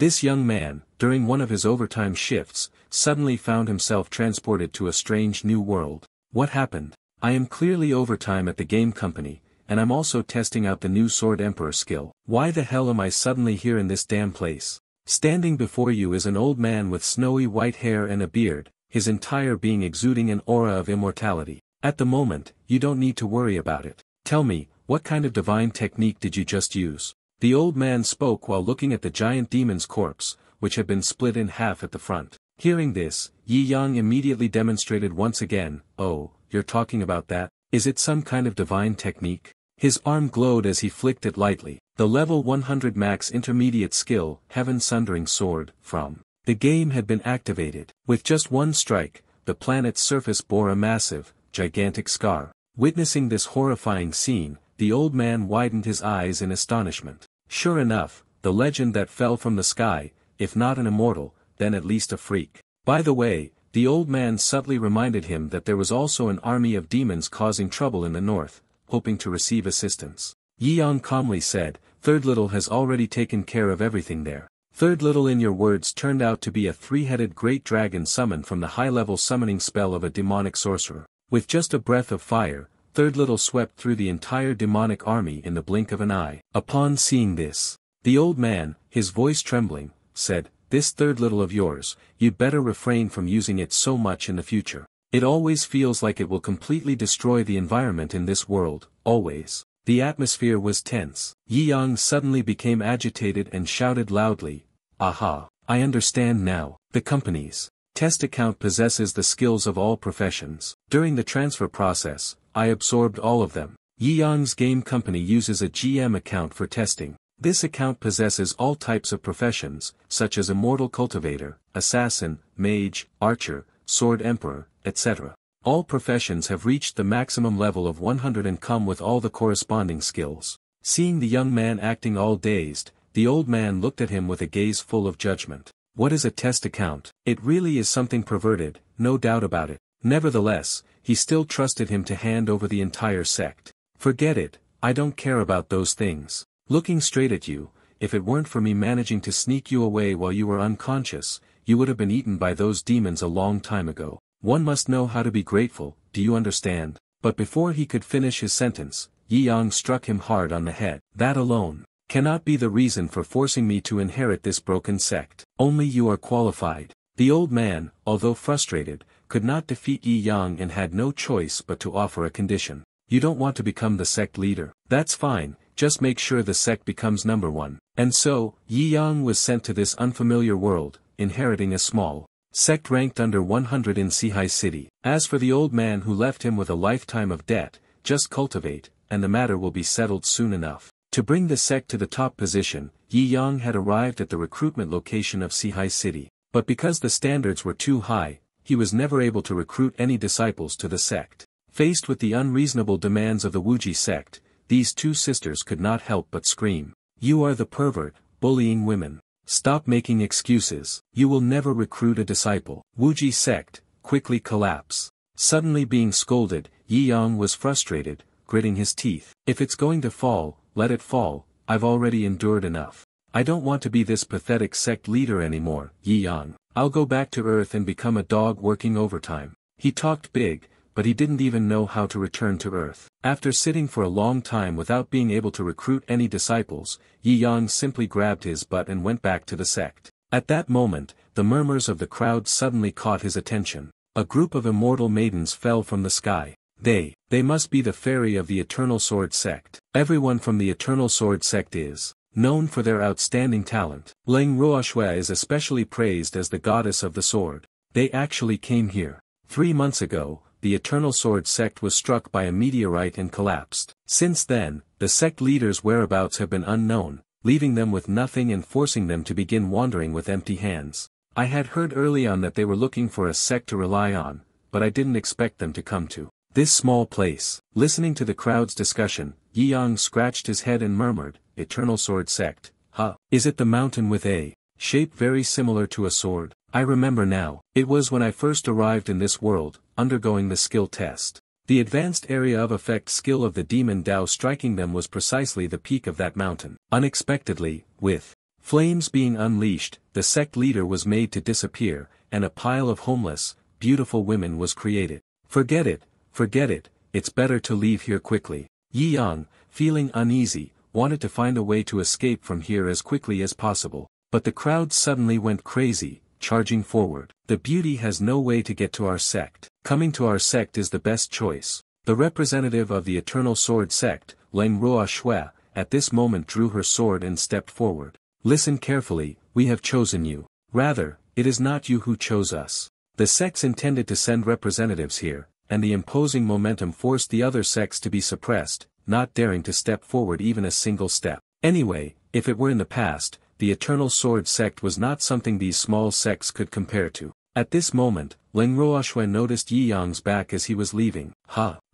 This young man, during one of his overtime shifts, suddenly found himself transported to a strange new world. What happened? I am clearly overtime at the game company, and I'm also testing out the new Sword Emperor skill. Why the hell am I suddenly here in this damn place? Standing before you is an old man with snowy white hair and a beard, his entire being exuding an aura of immortality. At the moment, you don't need to worry about it. Tell me, what kind of divine technique did you just use? The old man spoke while looking at the giant demon's corpse, which had been split in half at the front. Hearing this, Yi Yang immediately demonstrated once again, "Oh, you're talking about that? Is it some kind of divine technique?" His arm glowed as he flicked it lightly. The level 100 max intermediate skill, Heaven Sundering Sword, from the game had been activated. With just one strike, the planet's surface bore a massive, gigantic scar. Witnessing this horrifying scene, the old man widened his eyes in astonishment. Sure enough, the legend that fell from the sky, if not an immortal, then at least a freak. By the way, the old man subtly reminded him that there was also an army of demons causing trouble in the north, hoping to receive assistance. Yi Yang calmly said, "Third Little has already taken care of everything there." Third Little in your words turned out to be a three-headed great dragon summoned from the high-level summoning spell of a demonic sorcerer. With just a breath of fire, Third Little swept through the entire demonic army in the blink of an eye. Upon seeing this, the old man, his voice trembling, said, "This Third Little of yours, you'd better refrain from using it so much in the future. It always feels like it will completely destroy the environment in this world, always." The atmosphere was tense. Yi Yang suddenly became agitated and shouted loudly, "Aha, I understand now. The company's test account possesses the skills of all professions. During the transfer process, I absorbed all of them." Yi Yang's game company uses a GM account for testing. This account possesses all types of professions, such as Immortal Cultivator, Assassin, Mage, Archer, Sword Emperor, etc. All professions have reached the maximum level of 100 and come with all the corresponding skills. Seeing the young man acting all dazed, the old man looked at him with a gaze full of judgment. What is a test account? It really is something perverted, no doubt about it. Nevertheless, he still trusted him to hand over the entire sect. "Forget it, I don't care about those things. Looking straight at you, if it weren't for me managing to sneak you away while you were unconscious, you would have been eaten by those demons a long time ago. One must know how to be grateful, do you understand?" But before he could finish his sentence, Yi Yang struck him hard on the head. "That alone cannot be the reason for forcing me to inherit this broken sect. Only you are qualified." The old man, although frustrated, could not defeat Yi Yang and had no choice but to offer a condition. "You don't want to become the sect leader? That's fine, just make sure the sect becomes number one." And so, Yi Yang was sent to this unfamiliar world, inheriting a small sect ranked under 100 in Sihai City. As for the old man who left him with a lifetime of debt, just cultivate, and the matter will be settled soon enough. To bring the sect to the top position, Yi Yang had arrived at the recruitment location of Sihai City. But because the standards were too high, he was never able to recruit any disciples to the sect. Faced with the unreasonable demands of the Wuji sect, these two sisters could not help but scream, "You are the pervert, bullying women. Stop making excuses. You will never recruit a disciple." Wuji sect, quickly collapse. Suddenly being scolded, Yi Yang was frustrated, gritting his teeth. "If it's going to fall, let it fall, I've already endured enough. I don't want to be this pathetic sect leader anymore, Yi Yang. I'll go back to Earth and become a dog working overtime." He talked big, but he didn't even know how to return to Earth. After sitting for a long time without being able to recruit any disciples, Yi Yang simply grabbed his butt and went back to the sect. At that moment, the murmurs of the crowd suddenly caught his attention. A group of immortal maidens fell from the sky. They must be the fairy of the Eternal Sword sect. Everyone from the Eternal Sword sect is known for their outstanding talent. Leng Ruoxue is especially praised as the goddess of the sword. They actually came here. 3 months ago, the Eternal Sword sect was struck by a meteorite and collapsed. Since then, the sect leaders' whereabouts have been unknown, leaving them with nothing and forcing them to begin wandering with empty hands. I had heard early on that they were looking for a sect to rely on, but I didn't expect them to come to this small place. Listening to the crowd's discussion, Yi Yang scratched his head and murmured, "Eternal Sword sect, huh? Is it the mountain with a shape very similar to a sword? I remember now. It was when I first arrived in this world, undergoing the skill test. The advanced area of effect skill of the demon Dao striking them was precisely the peak of that mountain. Unexpectedly, with Flames being unleashed, the sect leader was made to disappear, and a pile of homeless, beautiful women was created. Forget it, it's better to leave here quickly. Yi Yang, feeling uneasy, wanted to find a way to escape from here as quickly as possible, but the crowd suddenly went crazy, charging forward. The beauty has no way to get to our sect. Coming to our sect is the best choice. The representative of the Eternal Sword sect, Leng Ruo Shui, at this moment drew her sword and stepped forward. Listen carefully, we have chosen you. Rather, it is not you who chose us. The sects intended to send representatives here, and the imposing momentum forced the other sects to be suppressed, not daring to step forward even a single step. Anyway, if it were in the past, the Eternal Sword sect was not something these small sects could compare to. At this moment, Leng Ruoxue noticed Yi Yang's back as he was leaving.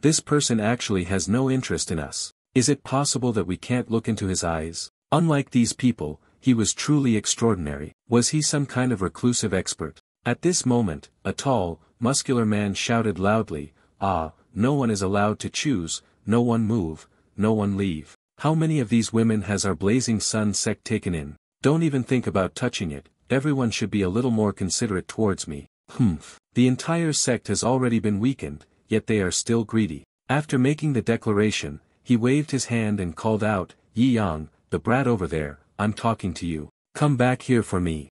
This person actually has no interest in us. Is it possible that we can't look into his eyes? Unlike these people, he was truly extraordinary. Was he some kind of reclusive expert? At this moment, a tall, muscular man shouted loudly, no one is allowed to choose, no one move, no one leave. How many of these women has our Blazing Sun sect taken in? Don't even think about touching it, everyone should be a little more considerate towards me. The entire sect has already been weakened, yet they are still greedy. After making the declaration, he waved his hand and called out, Yi Yang, the brat over there, I'm talking to you. Come back here for me.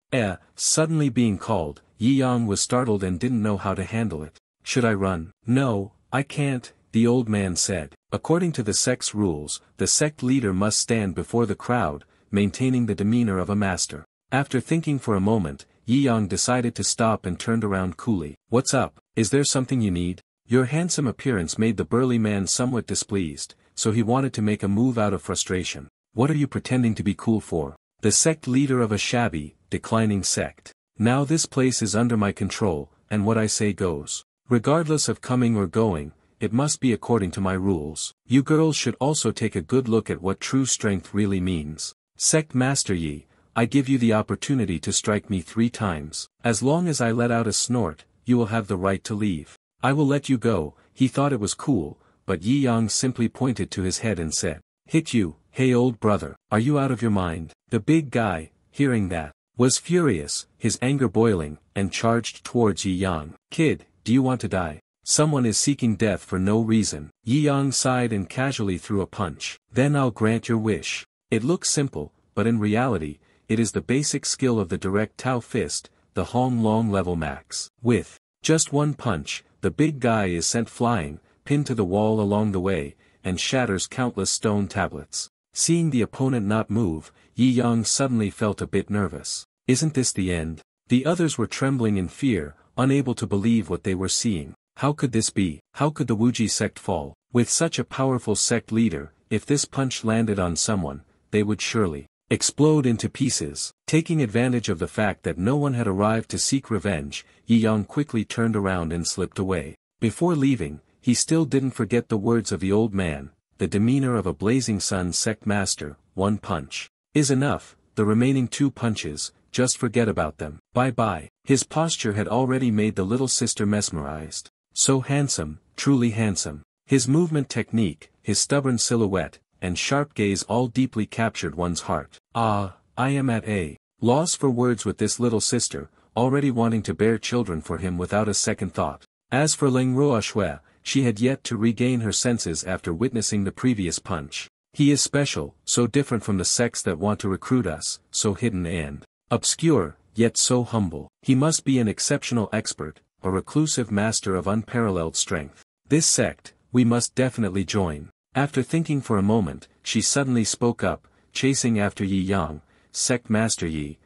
Suddenly being called, Yi Yang was startled and didn't know how to handle it. Should I run? No, I can't, the old man said. According to the sect's rules, the sect leader must stand before the crowd, maintaining the demeanor of a master. After thinking for a moment, Yi Yang decided to stop and turned around coolly. What's up? Is there something you need? Your handsome appearance made the burly man somewhat displeased, so he wanted to make a move out of frustration. What are you pretending to be cool for? The sect leader of a shabby, declining sect. Now this place is under my control, and what I say goes. Regardless of coming or going, it must be according to my rules. You girls should also take a good look at what true strength really means. Sect Master Yi, I give you the opportunity to strike me 3 times. As long as I let out a snort, you will have the right to leave. I will let you go. He thought it was cool, but Yi Yang simply pointed to his head and said, Hit you, hey old brother, are you out of your mind? The big guy, hearing that, was furious, his anger boiling, and charged towards Yi Yang. Kid, do you want to die? Someone is seeking death for no reason. Yi Yang sighed and casually threw a punch. Then I'll grant your wish. It looks simple, but in reality, it is the basic skill of the direct Tao fist, the Hong Long level max. With just one punch, the big guy is sent flying, pinned to the wall along the way, and shatters countless stone tablets. Seeing the opponent not move, Yi Yang suddenly felt a bit nervous. Isn't this the end? The others were trembling in fear, unable to believe what they were seeing. How could this be? How could the Wuji sect fall? With such a powerful sect leader, if this punch landed on someone, they would surely explode into pieces. Taking advantage of the fact that no one had arrived to seek revenge, Yi Yang quickly turned around and slipped away. Before leaving, he still didn't forget the words of the old man, the demeanor of a Blazing Sun sect master, 1 punch is enough, the remaining 2 punches, just forget about them. Bye-bye. His posture had already made the little sister mesmerized. So handsome, truly handsome. His movement technique, his stubborn silhouette, and sharp gaze all deeply captured one's heart. I am at a loss for words with this little sister, already wanting to bear children for him without a second thought. As for Leng Ruoxue, she had yet to regain her senses after witnessing the previous punch. He is special, so different from the sects that want to recruit us, so hidden and obscure, yet so humble. He must be an exceptional expert, a reclusive master of unparalleled strength. This sect, we must definitely join. After thinking for a moment, she suddenly spoke up, chasing after Yi Yang, Sect Master Yi,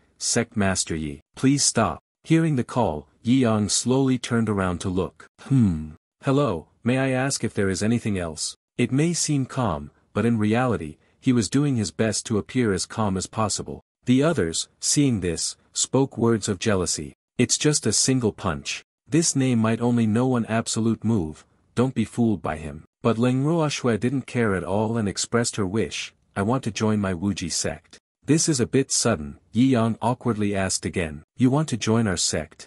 please stop. Hearing the call, Yi Yang slowly turned around to look. Hello, may I ask if there is anything else? It may seem calm, but in reality, he was doing his best to appear as calm as possible. The others, seeing this, spoke words of jealousy. It's just a single punch. This name might only know an absolute move, don't be fooled by him. But Leng Ruoxue didn't care at all and expressed her wish, I want to join my Wuji sect. This is a bit sudden, Yi Yang awkwardly asked again. You want to join our sect?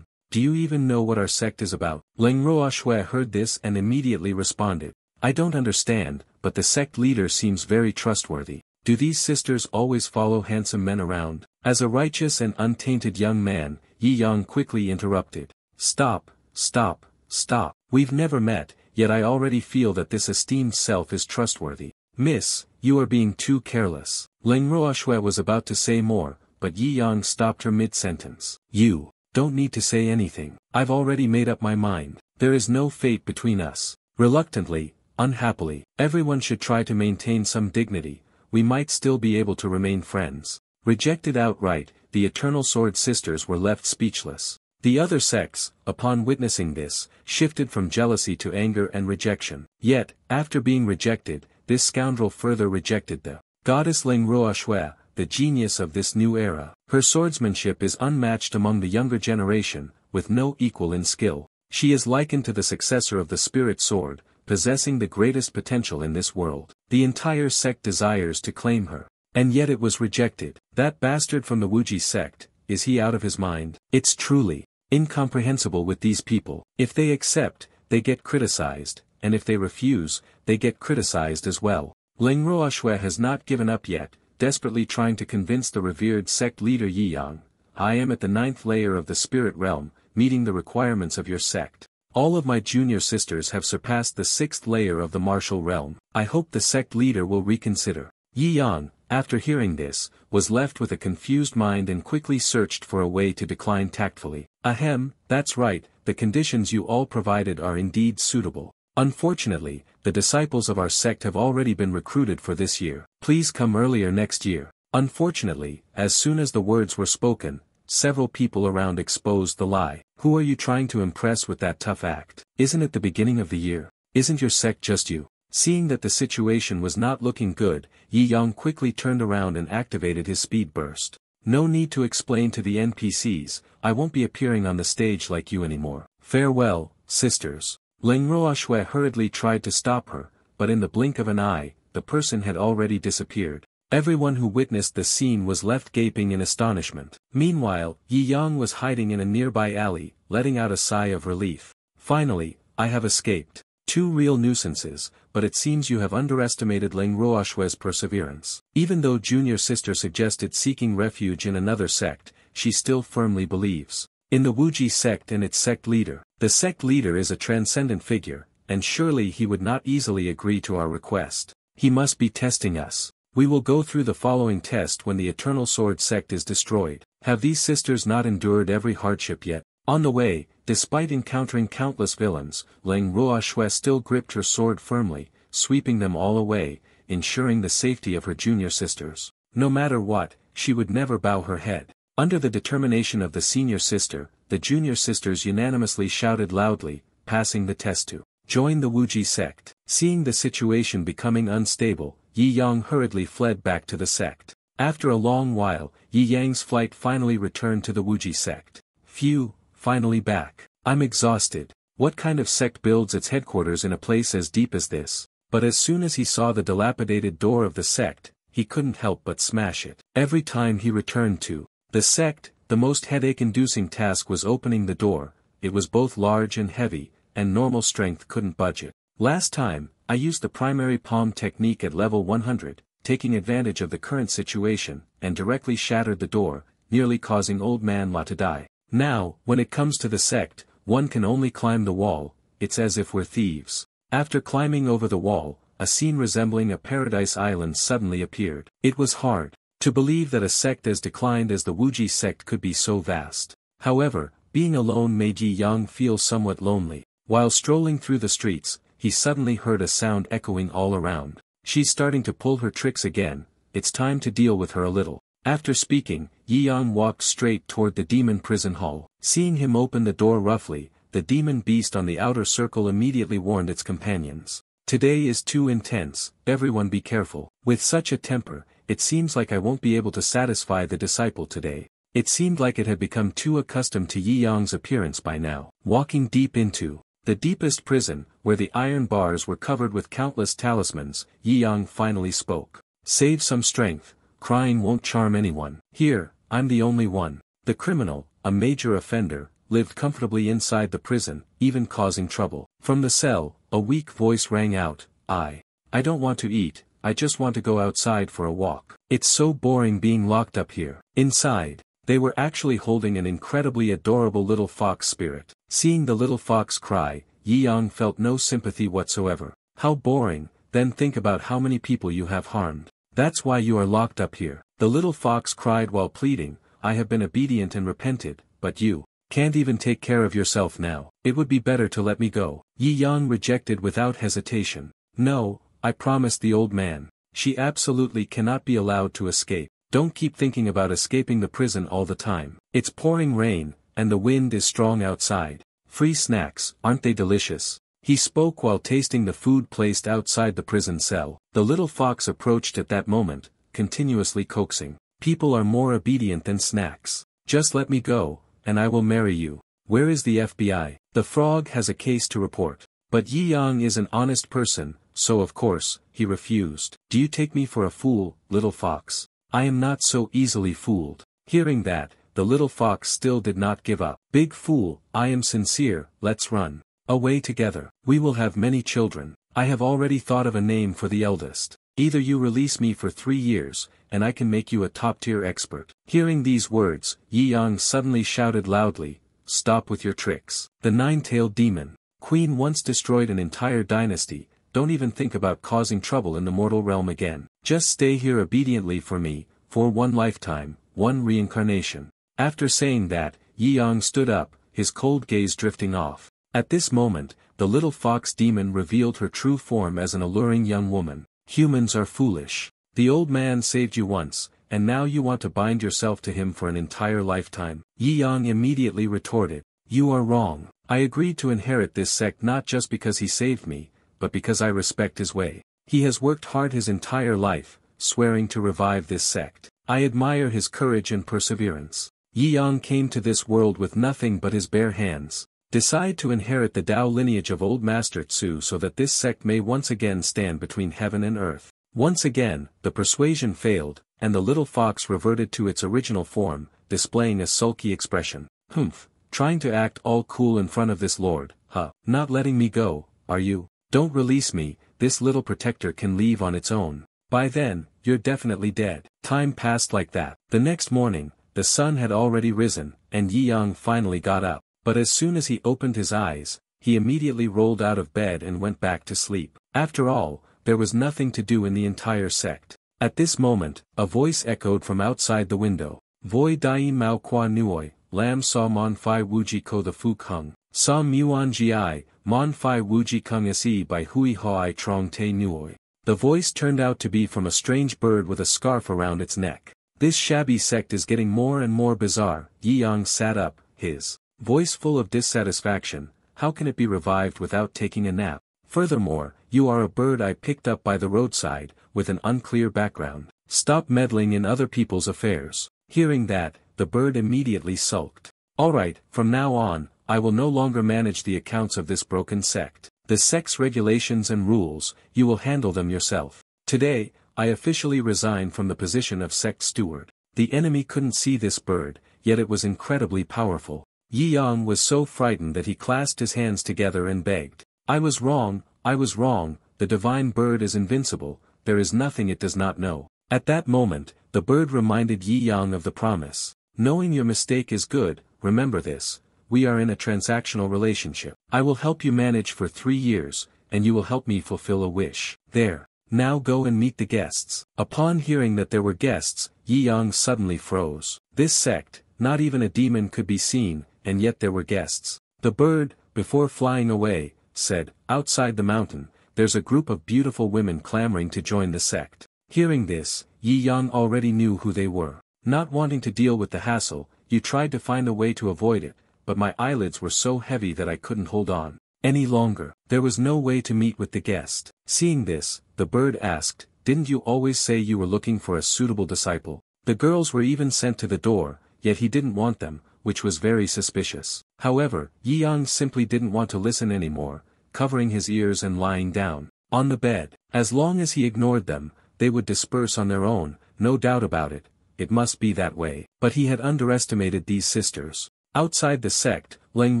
Do you even know what our sect is about? Leng Ruoxue heard this and immediately responded. I don't understand, but the sect leader seems very trustworthy. Do these sisters always follow handsome men around? As a righteous and untainted young man, Yi Yang quickly interrupted. Stop, stop, stop. We've never met, yet I already feel that this esteemed self is trustworthy. Miss, you are being too careless. Leng Ruoxue was about to say more, but Yi Yang stopped her mid-sentence. You don't need to say anything. I've already made up my mind. There is no fate between us. Reluctantly, unhappily, everyone should try to maintain some dignity. We might still be able to remain friends. Rejected outright, the Eternal Sword sisters were left speechless. The other sects, upon witnessing this, shifted from jealousy to anger and rejection. Yet, after being rejected, this scoundrel further rejected the goddess Leng Ruoxue, the genius of this new era. Her swordsmanship is unmatched among the younger generation, with no equal in skill. She is likened to the successor of the spirit sword, possessing the greatest potential in this world. The entire sect desires to claim her. And yet it was rejected. That bastard from the Wuji sect, is he out of his mind? It's truly incomprehensible with these people. If they accept, they get criticized, and if they refuse, they get criticized as well. Leng Ruoxue has not given up yet, desperately trying to convince the revered sect leader Yi Yang. I am at the 9th layer of the spirit realm, meeting the requirements of your sect. All of my junior sisters have surpassed the 6th layer of the martial realm. I hope the sect leader will reconsider. Yi Yang, after hearing this, was left with a confused mind and quickly searched for a way to decline tactfully. Ahem, that's right, the conditions you all provided are indeed suitable. Unfortunately, the disciples of our sect have already been recruited for this year. Please come earlier next year. Unfortunately, as soon as the words were spoken, several people around exposed the lie. Who are you trying to impress with that tough act? Isn't it the beginning of the year? Isn't your sect just you? Seeing that the situation was not looking good, Yi Yang quickly turned around and activated his speed burst. No need to explain to the NPCs, I won't be appearing on the stage like you anymore. Farewell, sisters. Leng Ruoxue hurriedly tried to stop her, but in the blink of an eye, the person had already disappeared. Everyone who witnessed the scene was left gaping in astonishment. Meanwhile, Yi Yang was hiding in a nearby alley, letting out a sigh of relief. Finally, I have escaped. 2 real nuisances, but it seems you have underestimated Leng Ruoxue's perseverance. Even though junior sister suggested seeking refuge in another sect, she still firmly believes in the Wuji sect and its sect leader. The sect leader is a transcendent figure, and surely he would not easily agree to our request. He must be testing us. We will go through the following test when the Eternal Sword sect is destroyed. Have these sisters not endured every hardship yet? On the way, despite encountering countless villains, Leng Ruoxue still gripped her sword firmly, sweeping them all away, ensuring the safety of her junior sisters. No matter what, she would never bow her head. Under the determination of the senior sister, the junior sisters unanimously shouted loudly, passing the test to join the Wuji sect. Seeing the situation becoming unstable, Yi Yang hurriedly fled back to the sect. After a long while, Yi Yang's flight finally returned to the Wuji sect. Phew, finally back. I'm exhausted. What kind of sect builds its headquarters in a place as deep as this? But as soon as he saw the dilapidated door of the sect, he couldn't help but smash it. Every time he returned to the sect, the most headache-inducing task was opening the door. It was both large and heavy, and normal strength couldn't budge it. Last time, I used the primary palm technique at level 100, taking advantage of the current situation, and directly shattered the door, nearly causing Old Man La to die. Now, when it comes to the sect, one can only climb the wall. It's as if we're thieves. After climbing over the wall, a scene resembling a paradise island suddenly appeared. It was hard to believe that a sect as declined as the Wuji sect could be so vast. However, being alone made Yi Yang feel somewhat lonely. While strolling through the streets, he suddenly heard a sound echoing all around. She's starting to pull her tricks again, it's time to deal with her a little. After speaking, Yi Yang walked straight toward the demon prison hall. Seeing him open the door roughly, the demon beast on the outer circle immediately warned its companions. Today is too intense, everyone be careful. With such a temper, it seems like I won't be able to satisfy the disciple today. It seemed like it had become too accustomed to Yi Yang's appearance by now. Walking deep into the deepest prison, where the iron bars were covered with countless talismans, Yi Yang finally spoke. Save some strength, crying won't charm anyone. Here, I'm the only one. The criminal, a major offender, lived comfortably inside the prison, even causing trouble. From the cell, a weak voice rang out, I don't want to eat, I just want to go outside for a walk. It's so boring being locked up here. Inside, they were actually holding an incredibly adorable little fox spirit. Seeing the little fox cry, Yi Yang felt no sympathy whatsoever. How boring, then think about how many people you have harmed. That's why you are locked up here. The little fox cried while pleading, I have been obedient and repented, but you can't even take care of yourself now. It would be better to let me go. Yi Yang rejected without hesitation. No, I promised the old man. She absolutely cannot be allowed to escape. Don't keep thinking about escaping the prison all the time. It's pouring rain, and the wind is strong outside. Free snacks, aren't they delicious? He spoke while tasting the food placed outside the prison cell. The little fox approached at that moment, continuously coaxing. People are more obedient than snacks. Just let me go, and I will marry you. Where is the FBI? The frog has a case to report. But Yi Yang is an honest person, so of course, he refused. Do you take me for a fool, little fox? I am not so easily fooled. Hearing that, the little fox still did not give up. Big fool, I am sincere, let's run away together. We will have many children. I have already thought of a name for the eldest. Either you release me for 3 years, and I can make you a top-tier expert. Hearing these words, Yi Yang suddenly shouted loudly, stop with your tricks. The nine-tailed demon. Queen once destroyed an entire dynasty, don't even think about causing trouble in the mortal realm again. Just stay here obediently for me, for 1 lifetime, 1 reincarnation. After saying that, Yi Yang stood up, his cold gaze drifting off. At this moment, the little fox demon revealed her true form as an alluring young woman. Humans are foolish. The old man saved you once, and now you want to bind yourself to him for an entire lifetime. Yi Yang immediately retorted, you are wrong. I agreed to inherit this sect not just because he saved me, but because I respect his way. He has worked hard his entire life, swearing to revive this sect. I admire his courage and perseverance. Yi Yang came to this world with nothing but his bare hands. Decide to inherit the Tao lineage of Old Master Tzu so that this sect may once again stand between heaven and earth. Once again, the persuasion failed, and the little fox reverted to its original form, displaying a sulky expression. Humph, trying to act all cool in front of this lord, huh? Not letting me go, are you? Don't release me, this little protector can leave on its own. By then, you're definitely dead. Time passed like that. The next morning, the sun had already risen, and Yi Yang finally got up. But as soon as he opened his eyes, he immediately rolled out of bed and went back to sleep. After all, there was nothing to do in the entire sect. At this moment, a voice echoed from outside the window. Voi dai mao qua nuoi, lam sa mon fai wuji ko the fu kung, sa muan gi, mon fai wuji kung si by hui hoi trong te nuoi. The voice turned out to be from a strange bird with a scarf around its neck. This shabby sect is getting more and more bizarre. Yi Yang sat up, his voice full of dissatisfaction. How can it be revived without taking a nap? Furthermore, you are a bird I picked up by the roadside, with an unclear background. Stop meddling in other people's affairs. Hearing that, the bird immediately sulked. Alright, from now on, I will no longer manage the accounts of this broken sect. The sect's regulations and rules, you will handle them yourself. Today, I officially resign from the position of sect steward. The enemy couldn't see this bird, yet it was incredibly powerful. Yi Yang was so frightened that he clasped his hands together and begged. I was wrong, the divine bird is invincible, there is nothing it does not know. At that moment, the bird reminded Yi Yang of the promise. Knowing your mistake is good, remember this, we are in a transactional relationship. I will help you manage for 3 years, and you will help me fulfill a wish. There. Now go and meet the guests. Upon hearing that there were guests, Yi Yang suddenly froze. This sect, not even a demon could be seen, and yet there were guests. The bird, before flying away, said, outside the mountain, there's a group of beautiful women clamoring to join the sect. Hearing this, Yi Yang already knew who they were. Not wanting to deal with the hassle, you tried to find a way to avoid it, but my eyelids were so heavy that I couldn't hold on any longer. There was no way to meet with the guest. Seeing this, the bird asked, didn't you always say you were looking for a suitable disciple? The girls were even sent to the door, yet he didn't want them, which was very suspicious. However, Yi Yang simply didn't want to listen anymore, covering his ears and lying down on the bed. As long as he ignored them, they would disperse on their own, no doubt about it, it must be that way. But he had underestimated these sisters. Outside the sect, Leng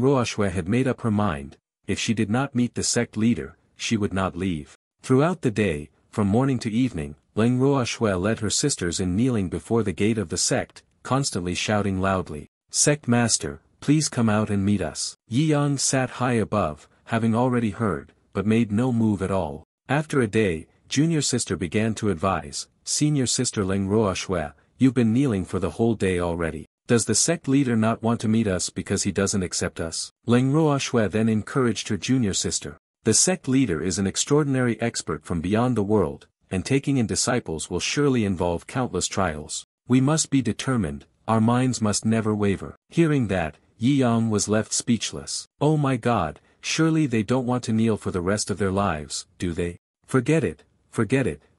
Ruoxue had made up her mind, if she did not meet the sect leader, she would not leave. Throughout the day, from morning to evening, Leng Ruoxue led her sisters in kneeling before the gate of the sect, constantly shouting loudly, "Sect Master, please come out and meet us." Yi Yang sat high above, having already heard, but made no move at all. After a day, junior sister began to advise, "Senior sister Leng Ruoxue, you've been kneeling for the whole day already. Does the sect leader not want to meet us because he doesn't accept us?" Leng Ruoxue then encouraged her junior sister. "The sect leader is an extraordinary expert from beyond the world, and taking in disciples will surely involve countless trials. We must be determined, our minds must never waver." Hearing that, Yi Yang was left speechless. "Oh my God, surely they don't want to kneel for the rest of their lives, do they? Forget it,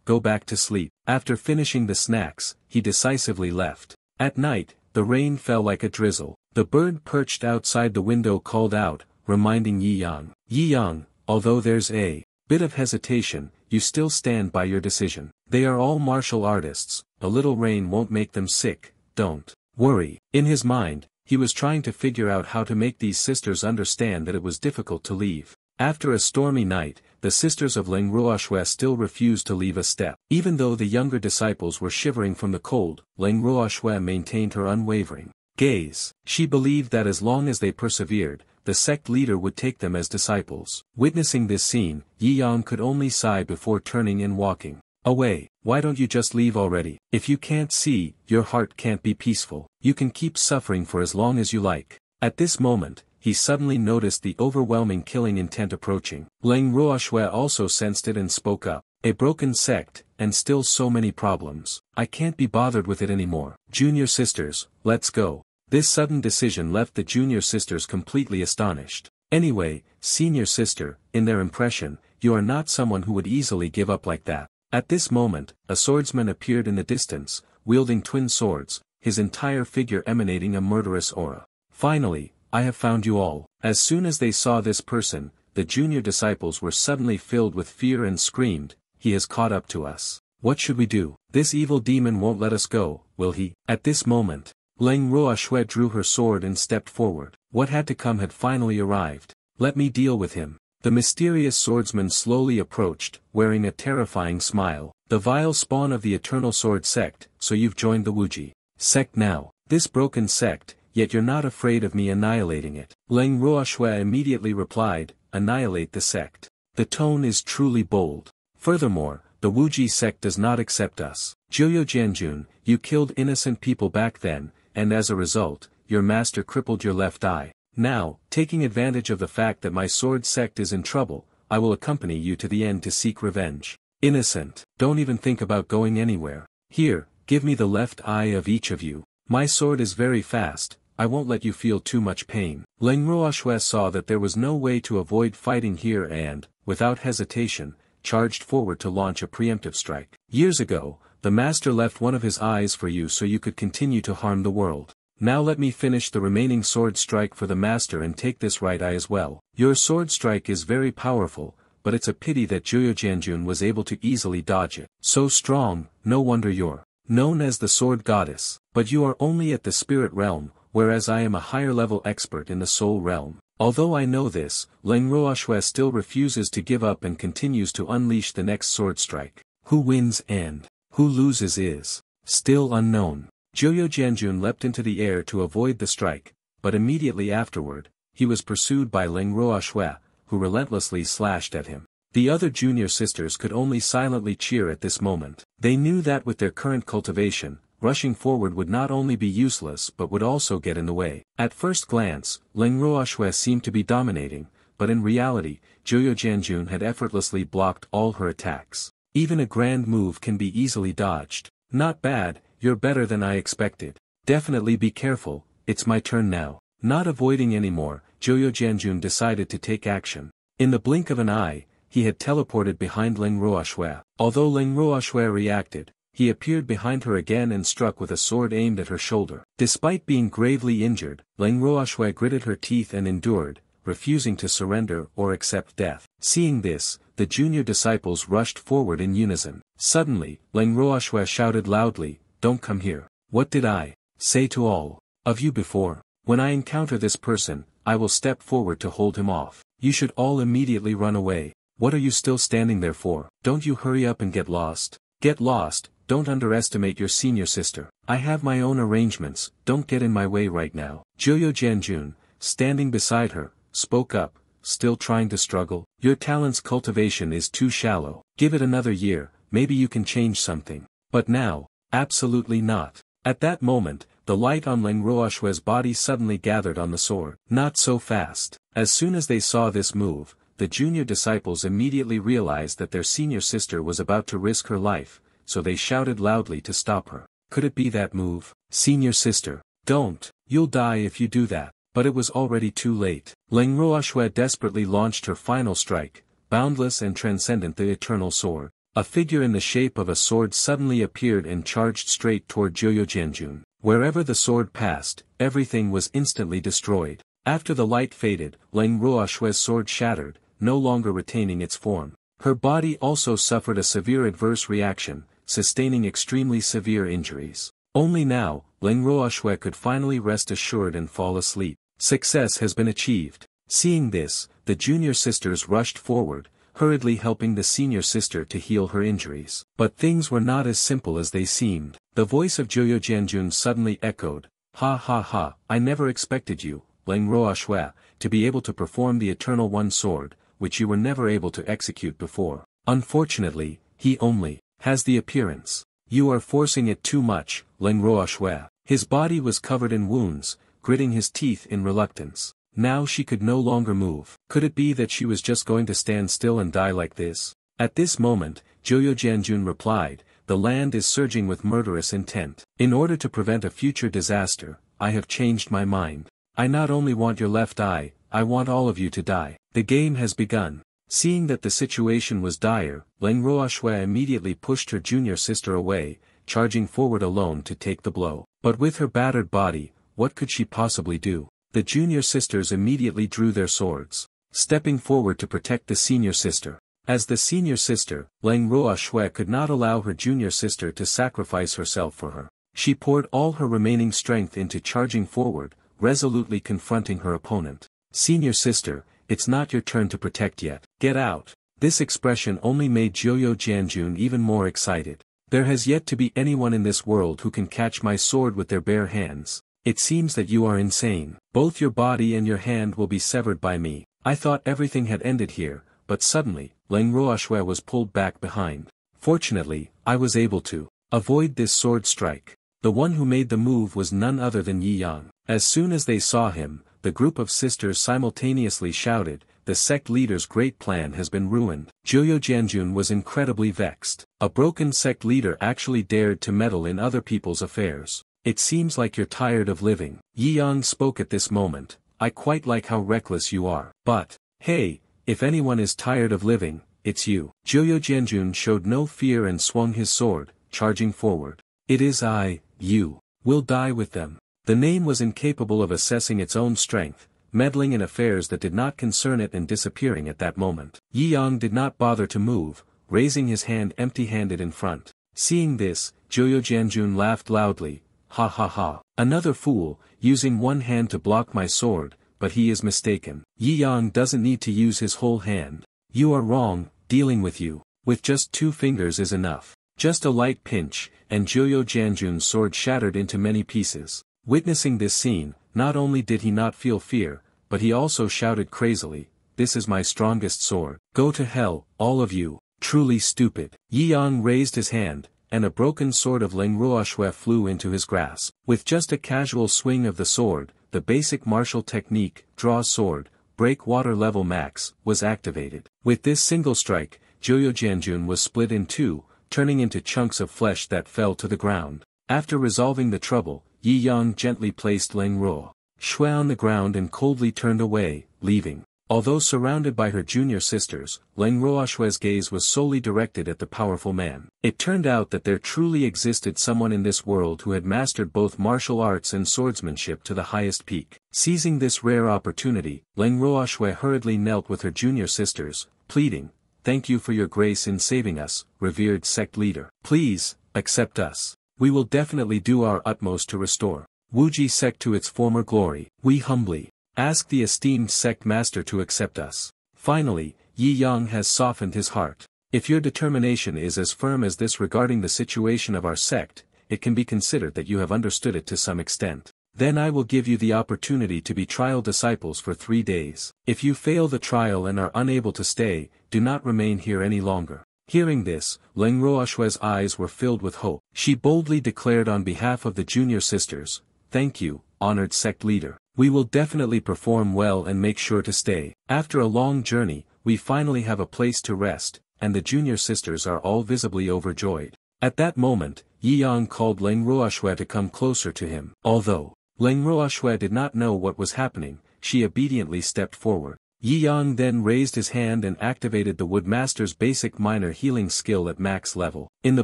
go back to sleep." After finishing the snacks, he decisively left. At night, the rain fell like a drizzle. The bird perched outside the window called out, reminding Yi Yang. "Yi Yang, although there's a bit of hesitation, you still stand by your decision. They are all martial artists, a little rain won't make them sick, don't worry." In his mind, he was trying to figure out how to make these sisters understand that it was difficult to leave. After a stormy night, the sisters of Leng Ruoxue still refused to leave a step. Even though the younger disciples were shivering from the cold, Leng Ruoxue maintained her unwavering gaze. She believed that as long as they persevered, the sect leader would take them as disciples. Witnessing this scene, Yi Yang could only sigh before turning and walking away. "Why don't you just leave already? If you can't see, your heart can't be peaceful. You can keep suffering for as long as you like." At this moment, he suddenly noticed the overwhelming killing intent approaching. Leng Ruoxue also sensed it and spoke up. "A broken sect, and still so many problems. I can't be bothered with it anymore. Junior sisters, let's go." This sudden decision left the junior sisters completely astonished. Anyway, senior sister, in their impression, you are not someone who would easily give up like that. At this moment, a swordsman appeared in the distance, wielding twin swords, his entire figure emanating a murderous aura. "Finally, I have found you all." As soon as they saw this person, the junior disciples were suddenly filled with fear and screamed, "He has caught up to us. What should we do? This evil demon won't let us go, will he?" At this moment, Leng Ruoxue drew her sword and stepped forward. What had to come had finally arrived. "Let me deal with him." The mysterious swordsman slowly approached, wearing a terrifying smile. "The vile spawn of the Eternal Sword Sect, so you've joined the Wuji sect now. This broken sect, yet you're not afraid of me annihilating it." Leng Ruoxue immediately replied, "Annihilate the sect. The tone is truly bold. Furthermore, the Wuji sect does not accept us. Joyo Jianjun, you killed innocent people back then, and as a result, your master crippled your left eye. Now, taking advantage of the fact that my sword sect is in trouble, I will accompany you to the end to seek revenge. Innocent, don't even think about going anywhere. Here, give me the left eye of each of you. My sword is very fast, I won't let you feel too much pain." Leng Ruoxue saw that there was no way to avoid fighting here and, without hesitation, charged forward to launch a preemptive strike. "Years ago, the master left one of his eyes for you so you could continue to harm the world. Now let me finish the remaining sword strike for the master and take this right eye as well. Your sword strike is very powerful, but it's a pity that Joyo Jianjun was able to easily dodge it. So strong, no wonder you're known as the sword goddess. But you are only at the spirit realm, whereas I am a higher level expert in the soul realm." Although I know this, Leng Ruoxue still refuses to give up and continues to unleash the next sword strike. Who wins and who loses is still unknown. Joyo Jianjun leapt into the air to avoid the strike, but immediately afterward, he was pursued by Leng Ruoxue, who relentlessly slashed at him. The other junior sisters could only silently cheer at this moment. They knew that with their current cultivation, rushing forward would not only be useless but would also get in the way. At first glance, Leng Ruoxue seemed to be dominating, but in reality, Joyo Jianjun had effortlessly blocked all her attacks. Even a grand move can be easily dodged. "Not bad, you're better than I expected. Definitely be careful, it's my turn now." Not avoiding anymore, Joyo Jianjun decided to take action. In the blink of an eye, he had teleported behind Leng Ruoxue. Although Leng Ruoxue reacted, he appeared behind her again and struck with a sword aimed at her shoulder. Despite being gravely injured, Leng Ruoxue gritted her teeth and endured, refusing to surrender or accept death. Seeing this, the junior disciples rushed forward in unison. Suddenly, Leng Ruoxue shouted loudly, "Don't come here. What did I say to all of you before? When I encounter this person, I will step forward to hold him off. You should all immediately run away." What are you still standing there for? Don't you hurry up and get lost? Get lost, don't underestimate your senior sister. I have my own arrangements, don't get in my way right now. Joyo Janjun, standing beside her, spoke up, still trying to struggle. Your talent's cultivation is too shallow. Give it another year, maybe you can change something. But now, absolutely not. At that moment, the light on Leng Ruoxue's body suddenly gathered on the sword. Not so fast. As soon as they saw this move, the junior disciples immediately realized that their senior sister was about to risk her life, so they shouted loudly to stop her. Could it be that move? Senior sister, don't, you'll die if you do that. But it was already too late. Leng Ruoxue desperately launched her final strike, boundless and transcendent, the eternal sword. A figure in the shape of a sword suddenly appeared and charged straight toward Joyo Janjun. Wherever the sword passed, everything was instantly destroyed. After the light faded, Leng Ruoxue's sword shattered, no longer retaining its form. Her body also suffered a severe adverse reaction, sustaining extremely severe injuries. Only now, Leng Ruoxue could finally rest assured and fall asleep. Success has been achieved. Seeing this, the junior sisters rushed forward, hurriedly helping the senior sister to heal her injuries. But things were not as simple as they seemed. The voice of Joyo Janjun suddenly echoed, "Ha ha ha, I never expected you, Leng Ruoxue, to be able to perform the Eternal One Sword, which you were never able to execute before. Unfortunately, he only has the appearance. You are forcing it too much, Leng Ruoxue." His body was covered in wounds, gritting his teeth in reluctance. Now she could no longer move. Could it be that she was just going to stand still and die like this? At this moment, Joyo Janjun replied, "The land is surging with murderous intent. In order to prevent a future disaster, I have changed my mind. I not only want your left eye, I want all of you to die. The game has begun." Seeing that the situation was dire, Leng Ruoxue immediately pushed her junior sister away, charging forward alone to take the blow. But with her battered body, what could she possibly do? The junior sisters immediately drew their swords, stepping forward to protect the senior sister. As the senior sister, Leng Ruoxue could not allow her junior sister to sacrifice herself for her. She poured all her remaining strength into charging forward, resolutely confronting her opponent. "Senior sister, it's not your turn to protect yet. Get out." This expression only made Joyo Janjun even more excited. "There has yet to be anyone in this world who can catch my sword with their bare hands. It seems that you are insane. Both your body and your hand will be severed by me." I thought everything had ended here, but suddenly, Leng Ruoxue was pulled back behind. Fortunately, I was able to avoid this sword strike. The one who made the move was none other than Yi Yang. As soon as they saw him, the group of sisters simultaneously shouted, "The sect leader's great plan has been ruined." Joyo Janjun was incredibly vexed. A broken sect leader actually dared to meddle in other people's affairs. "It seems like you're tired of living." Yi Yang spoke at this moment, "I quite like how reckless you are. But, hey, if anyone is tired of living, it's you." Joyo Janjun showed no fear and swung his sword, charging forward. "It is I, you. Will die with them." The name was incapable of assessing its own strength, meddling in affairs that did not concern it and disappearing at that moment. Yi Yang did not bother to move, raising his hand empty-handed in front. Seeing this, Joyo Janjun laughed loudly, "Ha ha ha. Another fool, using one hand to block my sword, but he is mistaken. Yi Yang doesn't need to use his whole hand. You are wrong, dealing with you. With just 2 fingers is enough." Just a light pinch, and Joyo Janjun's sword shattered into many pieces. Witnessing this scene, not only did he not feel fear, but he also shouted crazily, "This is my strongest sword. Go to hell, all of you. Truly stupid." Yi Yang raised his hand, and a broken sword of Leng Ruoxue flew into his grasp. With just a casual swing of the sword, the basic martial technique, draw sword, break water level max, was activated. With this single strike, Joyo Janjun was split in two, turning into chunks of flesh that fell to the ground. After resolving the trouble, Yi Yang gently placed Leng Ruoxue on the ground and coldly turned away, leaving. Although surrounded by her junior sisters, Leng Ruoxue's gaze was solely directed at the powerful man. It turned out that there truly existed someone in this world who had mastered both martial arts and swordsmanship to the highest peak. Seizing this rare opportunity, Leng Ruoxue hurriedly knelt with her junior sisters, pleading, "Thank you for your grace in saving us, revered sect leader. Please, accept us. We will definitely do our utmost to restore Wuji sect to its former glory. We humbly ask the esteemed sect master to accept us." Finally, Yi Yang has softened his heart. If your determination is as firm as this regarding the situation of our sect, it can be considered that you have understood it to some extent. Then I will give you the opportunity to be trial disciples for 3 days. If you fail the trial and are unable to stay, do not remain here any longer. Hearing this, Leng Ruoxue's eyes were filled with hope. She boldly declared on behalf of the junior sisters, "Thank you, honored sect leader. We will definitely perform well and make sure to stay." After a long journey, we finally have a place to rest, and the junior sisters are all visibly overjoyed. At that moment, Yi Yang called Leng Ruoxue to come closer to him. Although Leng Ruoxue did not know what was happening, she obediently stepped forward. Yi Yang then raised his hand and activated the Woodmaster's basic minor healing skill at max level. In the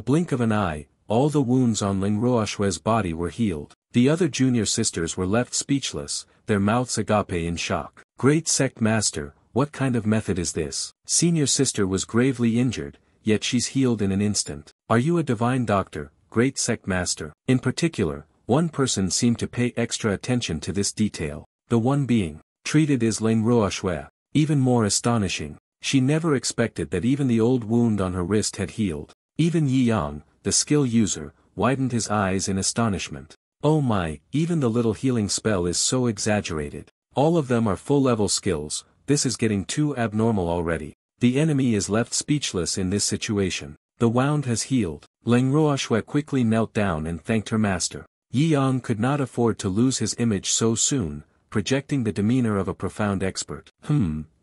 blink of an eye, all the wounds on Leng Ruoxue's body were healed. The other junior sisters were left speechless, their mouths agape in shock. "Great sect master, what kind of method is this?" Senior sister was gravely injured, yet she's healed in an instant. "Are you a divine doctor, great sect master?" In particular, one person seemed to pay extra attention to this detail. The one being treated is Leng Ruoxue. Even more astonishing, she never expected that even the old wound on her wrist had healed. Even Yi Yang, the skill user, widened his eyes in astonishment. Oh my, even the little healing spell is so exaggerated. All of them are full-level skills, this is getting too abnormal already. The enemy is left speechless in this situation. The wound has healed. Leng Ruoxue quickly knelt down and thanked her master. Yi Yang could not afford to lose his image so soon, projecting the demeanor of a profound expert.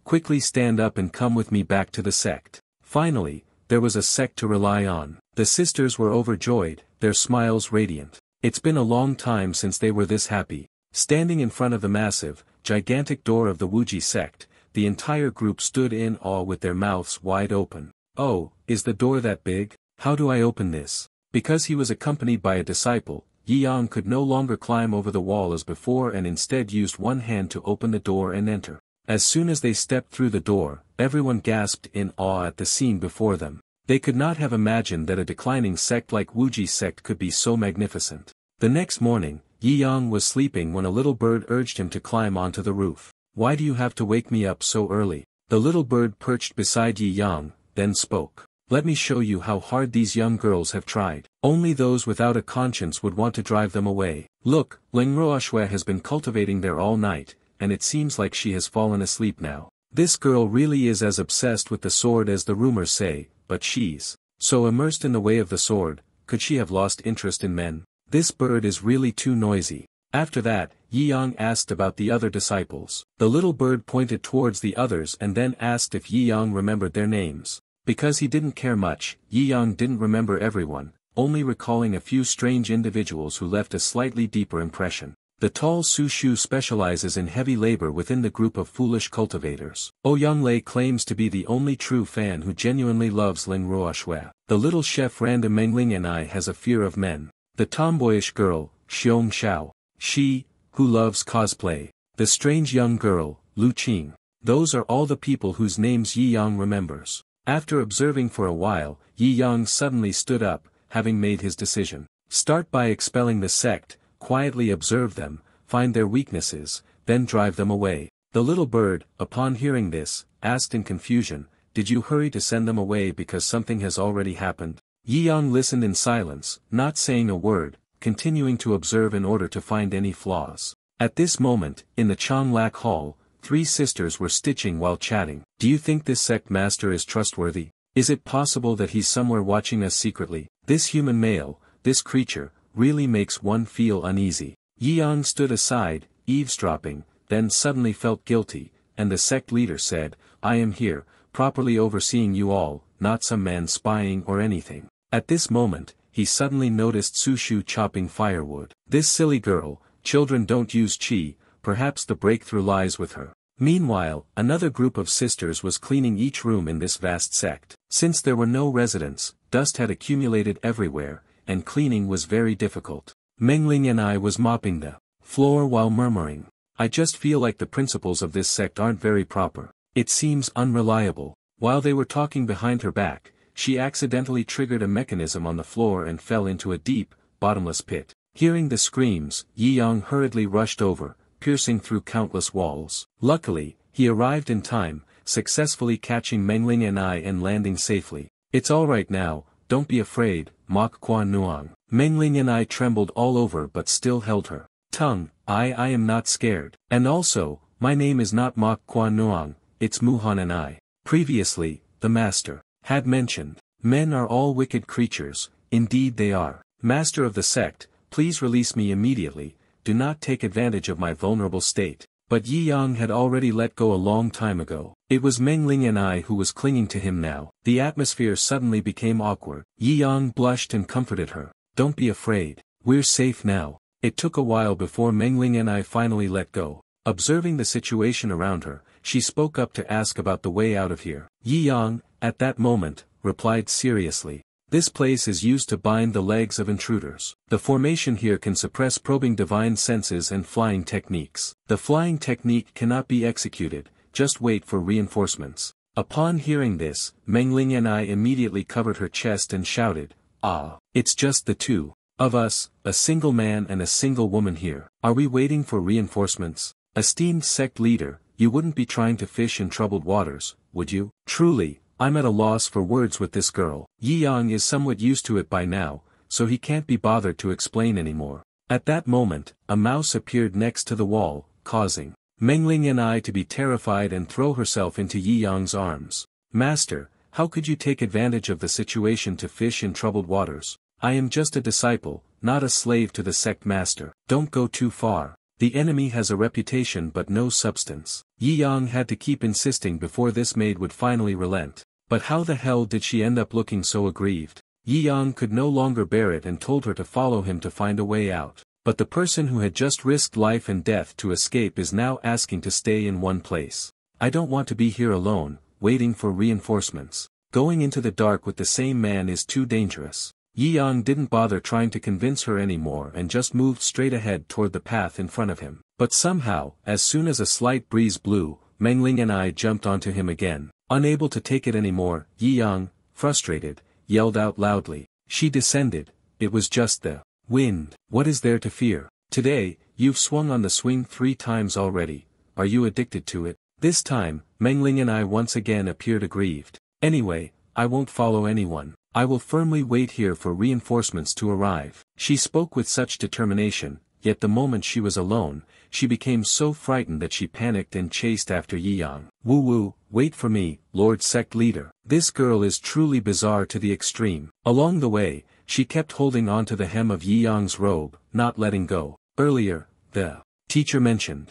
Quickly stand up and come with me back to the sect. Finally, there was a sect to rely on. The sisters were overjoyed, their smiles radiant. It's been a long time since they were this happy. Standing in front of the massive, gigantic door of the Wuji sect, the entire group stood in awe with their mouths wide open. "Oh, is the door that big? How do I open this?" Because he was accompanied by a disciple, Yi Yang could no longer climb over the wall as before and instead used one hand to open the door and enter. As soon as they stepped through the door, everyone gasped in awe at the scene before them. They could not have imagined that a declining sect like Wuji sect could be so magnificent. The next morning, Yi Yang was sleeping when a little bird urged him to climb onto the roof. "Why do you have to wake me up so early?" The little bird perched beside Yi Yang, then spoke. "Let me show you how hard these young girls have tried. Only those without a conscience would want to drive them away. Look, Leng Ruoxue has been cultivating there all night, and it seems like she has fallen asleep now. This girl really is as obsessed with the sword as the rumors say, but she's so immersed in the way of the sword, could she have lost interest in men? This bird is really too noisy." After that, Yi Yang asked about the other disciples. The little bird pointed towards the others and then asked if Yi Yang remembered their names. Because he didn't care much, Yi Yang didn't remember everyone, only recalling a few strange individuals who left a slightly deeper impression. The tall Su Shu specializes in heavy labor within the group of foolish cultivators. Ouyang Lei claims to be the only true fan who genuinely loves Leng Ruoxue. The little chef random Mengling and I has a fear of men. The tomboyish girl, Xiong Xiao. She, who loves cosplay. The strange young girl, Lu Qing. Those are all the people whose names Yi Yang remembers. After observing for a while, Yi Yang suddenly stood up, having made his decision. Start by expelling the sect, quietly observe them, find their weaknesses, then drive them away. The little bird, upon hearing this, asked in confusion, "Did you hurry to send them away because something has already happened?" Yi Yang listened in silence, not saying a word, continuing to observe in order to find any flaws. At this moment, in the Changlak Hall, 3 sisters were stitching while chatting. "Do you think this sect master is trustworthy? Is it possible that he's somewhere watching us secretly? This human male, this creature, really makes one feel uneasy." Yi Yang stood aside, eavesdropping, then suddenly felt guilty, and the sect leader said, "I am here, properly overseeing you all, not some man spying or anything." At this moment, he suddenly noticed Su Shu chopping firewood. This silly girl, children don't use qi, perhaps the breakthrough lies with her. Meanwhile, another group of sisters was cleaning each room in this vast sect. Since there were no residents, dust had accumulated everywhere, and cleaning was very difficult. Mengling and I was mopping the floor while murmuring, "I just feel like the principles of this sect aren't very proper. It seems unreliable." While they were talking behind her back, she accidentally triggered a mechanism on the floor and fell into a deep, bottomless pit. Hearing the screams, Yi Yang hurriedly rushed over, piercing through countless walls. Luckily, he arrived in time, successfully catching Mengling and I and landing safely. It's alright now, don't be afraid, Mok Kwa Nuang. Mengling and I trembled all over but still held her tongue. I am not scared. And also, my name is not Mok Kwa Nuang, it's Muhan and I. Previously, the master had mentioned, men are all wicked creatures, indeed they are. Master of the sect, please release me immediately, do not take advantage of my vulnerable state. But Yi Yang had already let go a long time ago. It was Mengling and I who was clinging to him now. The atmosphere suddenly became awkward. Yi Yang blushed and comforted her. Don't be afraid, we're safe now. It took a while before Mengling and I finally let go. Observing the situation around her, she spoke up to ask about the way out of here. Yi Yang, at that moment, replied seriously. This place is used to bind the legs of intruders. The formation here can suppress probing divine senses and flying techniques. The flying technique cannot be executed, just wait for reinforcements. Upon hearing this, Mengling and I immediately covered her chest and shouted, "Ah, it's just the two of us, a single man and a single woman here. Are we waiting for reinforcements? Esteemed sect leader, you wouldn't be trying to fish in troubled waters, would you?" Truly, I'm at a loss for words with this girl. Yi Yang is somewhat used to it by now, so he can't be bothered to explain anymore. At that moment, a mouse appeared next to the wall, causing Mengling and I to be terrified and throw herself into Yi Yang's arms. Master, how could you take advantage of the situation to fish in troubled waters? I am just a disciple, not a slave to the sect master. Don't go too far. The enemy has a reputation but no substance. Yi Yang had to keep insisting before this maid would finally relent. But how the hell did she end up looking so aggrieved? Yi Yang could no longer bear it and told her to follow him to find a way out. But the person who had just risked life and death to escape is now asking to stay in one place. I don't want to be here alone, waiting for reinforcements. Going into the dark with the same man is too dangerous. Yi Yang didn't bother trying to convince her anymore and just moved straight ahead toward the path in front of him. But somehow, as soon as a slight breeze blew, Mengling and I jumped onto him again. Unable to take it anymore, Yi Yang, frustrated, yelled out loudly. She descended. It was just the wind. What is there to fear? Today, you've swung on the swing 3 times already. Are you addicted to it? This time, Mengling and I once again appeared aggrieved. Anyway, I won't follow anyone. I will firmly wait here for reinforcements to arrive. She spoke with such determination, yet the moment she was alone, she became so frightened that she panicked and chased after Yi Yang. Woo, wait for me, Lord Sect Leader. This girl is truly bizarre to the extreme. Along the way, she kept holding on to the hem of Yi Yang's robe, not letting go. Earlier, the teacher mentioned,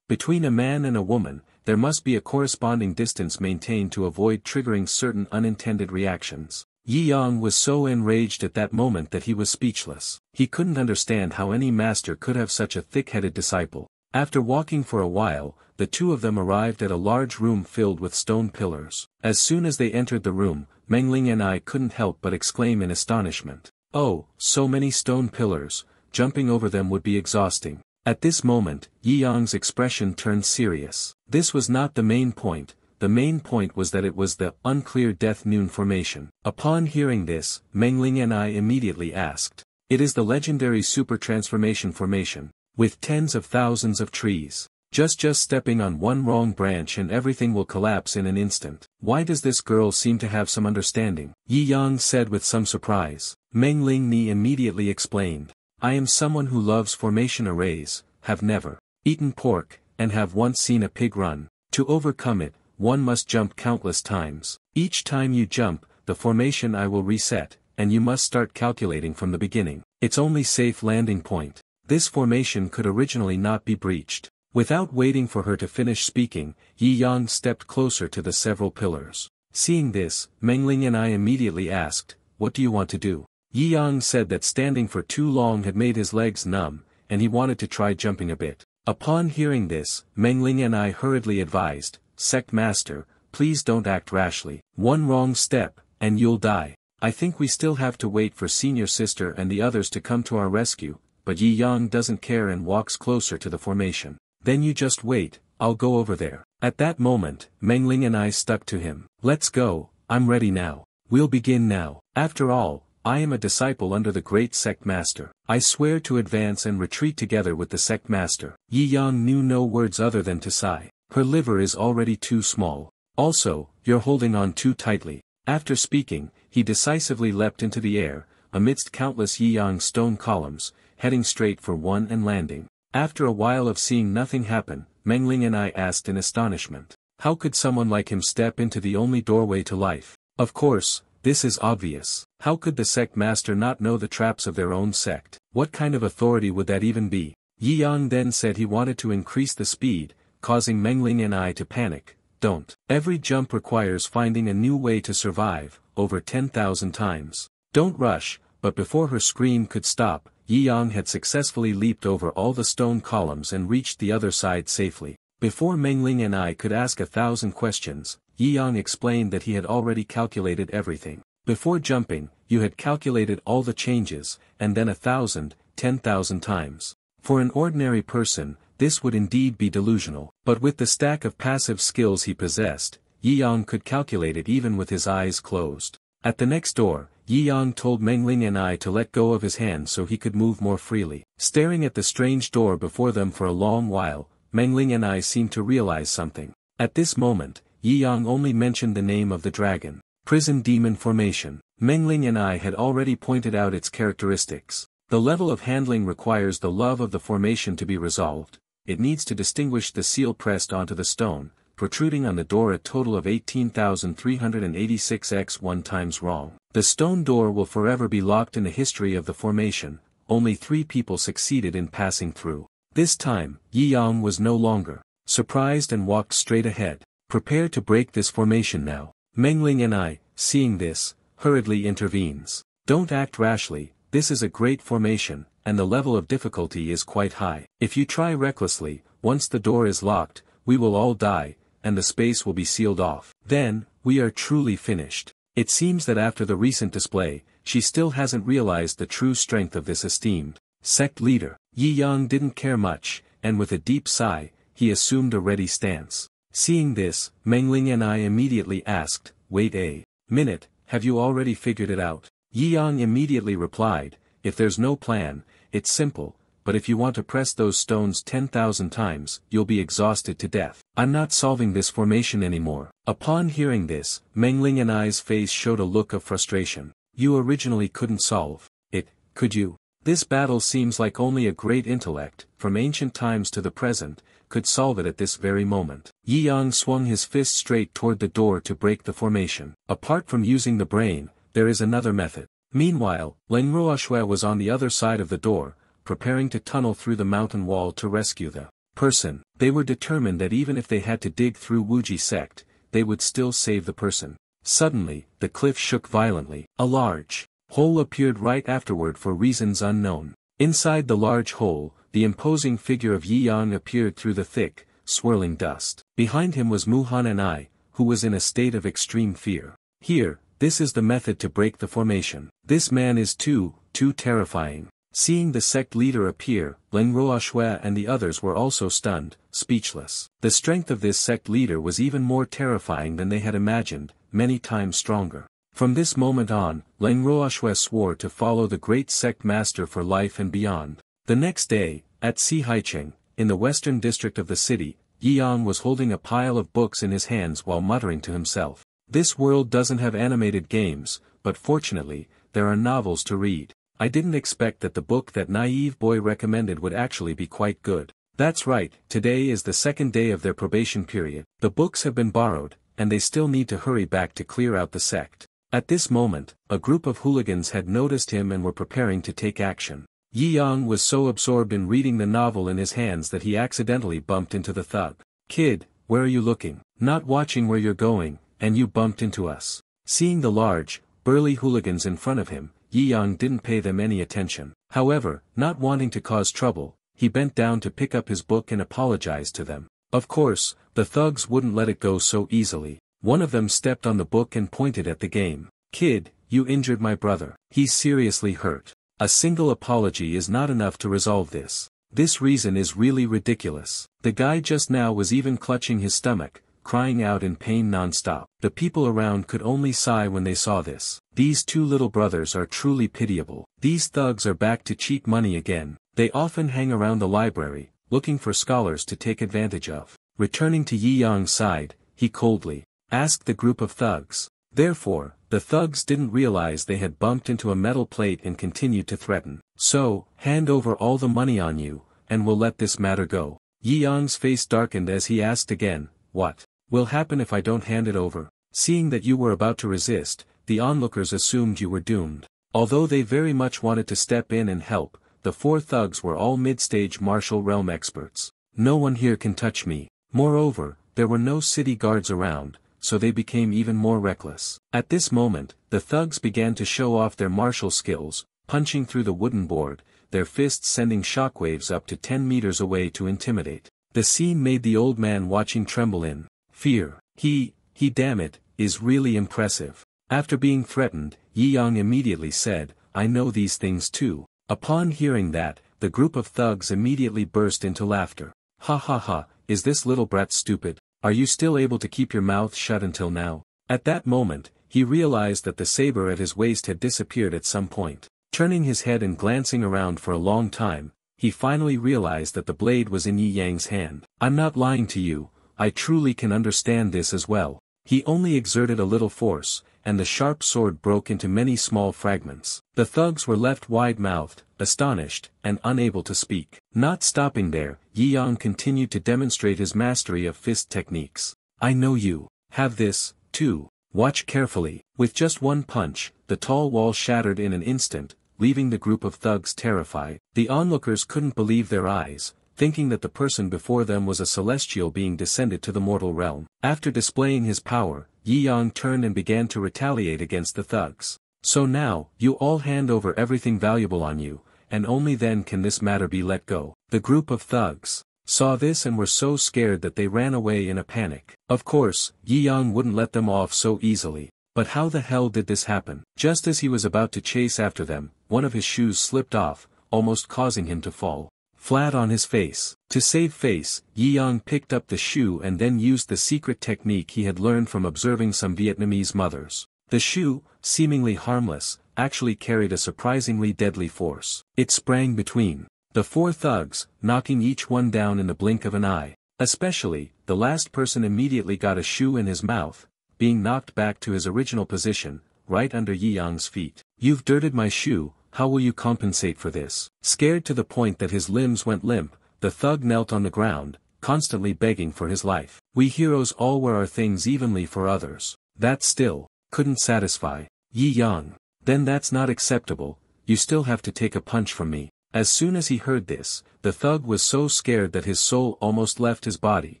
between a man and a woman, there must be a corresponding distance maintained to avoid triggering certain unintended reactions. Yi Yang was so enraged at that moment that he was speechless. He couldn't understand how any master could have such a thick-headed disciple. After walking for a while, the two of them arrived at a large room filled with stone pillars. As soon as they entered the room, Mengling and I couldn't help but exclaim in astonishment. Oh, so many stone pillars, jumping over them would be exhausting. At this moment, Yi Yang's expression turned serious. This was not the main point. The main point was that it was the unclear Death Noon formation. Upon hearing this, Mengling and I immediately asked. It is the legendary super transformation formation, with tens of thousands of trees. Just stepping on one wrong branch and everything will collapse in an instant. Why does this girl seem to have some understanding? Yi Yang said with some surprise. Mengling Ni immediately explained. I am someone who loves formation arrays, have never eaten pork, and have once seen a pig run. To overcome it, one must jump countless times. Each time you jump, the formation I will reset, and you must start calculating from the beginning. Its only safe landing point. This formation could originally not be breached. Without waiting for her to finish speaking, Yi Yang stepped closer to the several pillars. Seeing this, Mengling and I immediately asked, what do you want to do? Yi Yang said that standing for too long had made his legs numb, and he wanted to try jumping a bit. Upon hearing this, Mengling and I hurriedly advised, Sect Master, please don't act rashly. One wrong step, and you'll die. I think we still have to wait for Senior Sister and the others to come to our rescue, but Yi Yang doesn't care and walks closer to the formation. Then you just wait, I'll go over there. At that moment, Mengling and I stuck to him. Let's go, I'm ready now. We'll begin now. After all, I am a disciple under the great Sect Master. I swear to advance and retreat together with the Sect Master. Yi Yang knew no words other than to sigh. Her liver is already too small. Also, you're holding on too tightly. After speaking, he decisively leapt into the air, amidst countless Yiyang stone columns, heading straight for one and landing. After a while of seeing nothing happen, Mengling and I asked in astonishment. How could someone like him step into the only doorway to life? Of course, this is obvious. How could the sect master not know the traps of their own sect? What kind of authority would that even be? Yiyang then said he wanted to increase the speed, causing Mengling and I to panic. Don't. Every jump requires finding a new way to survive, over 10,000 times. Don't rush, but before her scream could stop, Yiyang had successfully leaped over all the stone columns and reached the other side safely. Before Mengling and I could ask 1,000 questions, Yiyang explained that he had already calculated everything. Before jumping, you had calculated all the changes, and then 1,000, 10,000 times. For an ordinary person, this would indeed be delusional. But with the stack of passive skills he possessed, Yiyang could calculate it even with his eyes closed. At the next door, Yiyang told Mengling and I to let go of his hand so he could move more freely. Staring at the strange door before them for a long while, Mengling and I seemed to realize something. At this moment, Yiyang only mentioned the name of the dragon. Prison Demon Formation. Mengling and I had already pointed out its characteristics. The level of handling requires the love of the formation to be resolved. It needs to distinguish the seal pressed onto the stone, protruding on the door a total of 18,386 x 1 times wrong. The stone door will forever be locked in the history of the formation. Only 3 people succeeded in passing through. This time, Yiyang was no longer surprised and walked straight ahead. Prepare to break this formation now. Mengling and I, seeing this, hurriedly intervenes. Don't act rashly, this is a great formation, and the level of difficulty is quite high. If you try recklessly, once the door is locked, we will all die, and the space will be sealed off. Then, we are truly finished. It seems that after the recent display, she still hasn't realized the true strength of this esteemed sect leader. Yiyang didn't care much, and with a deep sigh, he assumed a ready stance. Seeing this, Mengling and I immediately asked, wait a minute, have you already figured it out? Yiyang immediately replied, if there's no plan, it's simple, but if you want to press those stones 10,000 times, you'll be exhausted to death. I'm not solving this formation anymore. Upon hearing this, Mengling and I's face showed a look of frustration. You originally couldn't solve it, could you? This battle seems like only a great intellect, from ancient times to the present, could solve it at this very moment. Yiyang swung his fist straight toward the door to break the formation. Apart from using the brain, there is another method. Meanwhile, Leng Ruoxue was on the other side of the door, preparing to tunnel through the mountain wall to rescue the person. They were determined that even if they had to dig through Wuji sect, they would still save the person. Suddenly, the cliff shook violently. A large hole appeared right afterward for reasons unknown. Inside the large hole, the imposing figure of Yiyang appeared through the thick, swirling dust. Behind him was Muhan and I, who was in a state of extreme fear. Here, this is the method to break the formation. This man is too terrifying. Seeing the sect leader appear, Leng Ruoxue and the others were also stunned, speechless. The strength of this sect leader was even more terrifying than they had imagined, many times stronger. From this moment on, Leng Ruoxue swore to follow the great sect master for life and beyond. The next day, at Sihaicheng, in the western district of the city, Yiyang was holding a pile of books in his hands while muttering to himself. This world doesn't have animated games, but fortunately, there are novels to read. I didn't expect that the book that naive boy recommended would actually be quite good. That's right, today is the second day of their probation period. The books have been borrowed, and they still need to hurry back to clear out the sect. At this moment, a group of hooligans had noticed him and were preparing to take action. Yiyang was so absorbed in reading the novel in his hands that he accidentally bumped into the thug. Kid, where are you looking? Not watching where you're going, and you bumped into us. Seeing the large, burly hooligans in front of him, Yiyang didn't pay them any attention. However, not wanting to cause trouble, he bent down to pick up his book and apologize to them. Of course, the thugs wouldn't let it go so easily. One of them stepped on the book and pointed at the game. Kid, you injured my brother. He's seriously hurt. A single apology is not enough to resolve this. This reason is really ridiculous. The guy just now was even clutching his stomach, crying out in pain non-stop. The people around could only sigh when they saw this. These two little brothers are truly pitiable. These thugs are back to cheat money again. They often hang around the library, looking for scholars to take advantage of. Returning to Yiyang's side, he coldly asked the group of thugs. Therefore, the thugs didn't realize they had bumped into a metal plate and continued to threaten. So, hand over all the money on you, and we'll let this matter go. Yi Yang's face darkened as he asked again, what will happen if I don't hand it over? Seeing that you were about to resist, the onlookers assumed you were doomed. Although they very much wanted to step in and help, the four thugs were all mid-stage martial realm experts. No one here can touch me. Moreover, there were no city guards around, so they became even more reckless. At this moment, the thugs began to show off their martial skills, punching through the wooden board, their fists sending shockwaves up to 10 meters away to intimidate. The scene made the old man watching tremble in fear. He damn it, is really impressive. After being threatened, Yi Yang immediately said, I know these things too. Upon hearing that, the group of thugs immediately burst into laughter. Ha ha ha, is this little brat stupid? Are you still able to keep your mouth shut until now? At that moment, he realized that the saber at his waist had disappeared at some point. Turning his head and glancing around for a long time, he finally realized that the blade was in Yi Yang's hand. I'm not lying to you, I truly can understand this as well. He only exerted a little force, and the sharp sword broke into many small fragments. The thugs were left wide-mouthed, astonished, and unable to speak. Not stopping there, Yi Yang continued to demonstrate his mastery of fist techniques. I know you have this, too. Watch carefully. With just one punch, the tall wall shattered in an instant, leaving the group of thugs terrified. The onlookers couldn't believe their eyes, thinking that the person before them was a celestial being descended to the mortal realm. After displaying his power, Yi Yang turned and began to retaliate against the thugs. So now, you all hand over everything valuable on you, and only then can this matter be let go. The group of thugs saw this and were so scared that they ran away in a panic. Of course, Yi Yang wouldn't let them off so easily. But how the hell did this happen? Just as he was about to chase after them, one of his shoes slipped off, almost causing him to fall flat on his face. To save face, Yi Yang picked up the shoe and then used the secret technique he had learned from observing some Vietnamese mothers. The shoe, seemingly harmless, actually carried a surprisingly deadly force. It sprang between the four thugs, knocking each one down in the blink of an eye. Especially, the last person immediately got a shoe in his mouth, being knocked back to his original position, right under Yi Yang's feet. You've dirted my shoe, how will you compensate for this? Scared to the point that his limbs went limp, the thug knelt on the ground, constantly begging for his life. We heroes all wear our things evenly for others. That still couldn't satisfy Yi Yang. Then that's not acceptable, you still have to take a punch from me. As soon as he heard this, the thug was so scared that his soul almost left his body,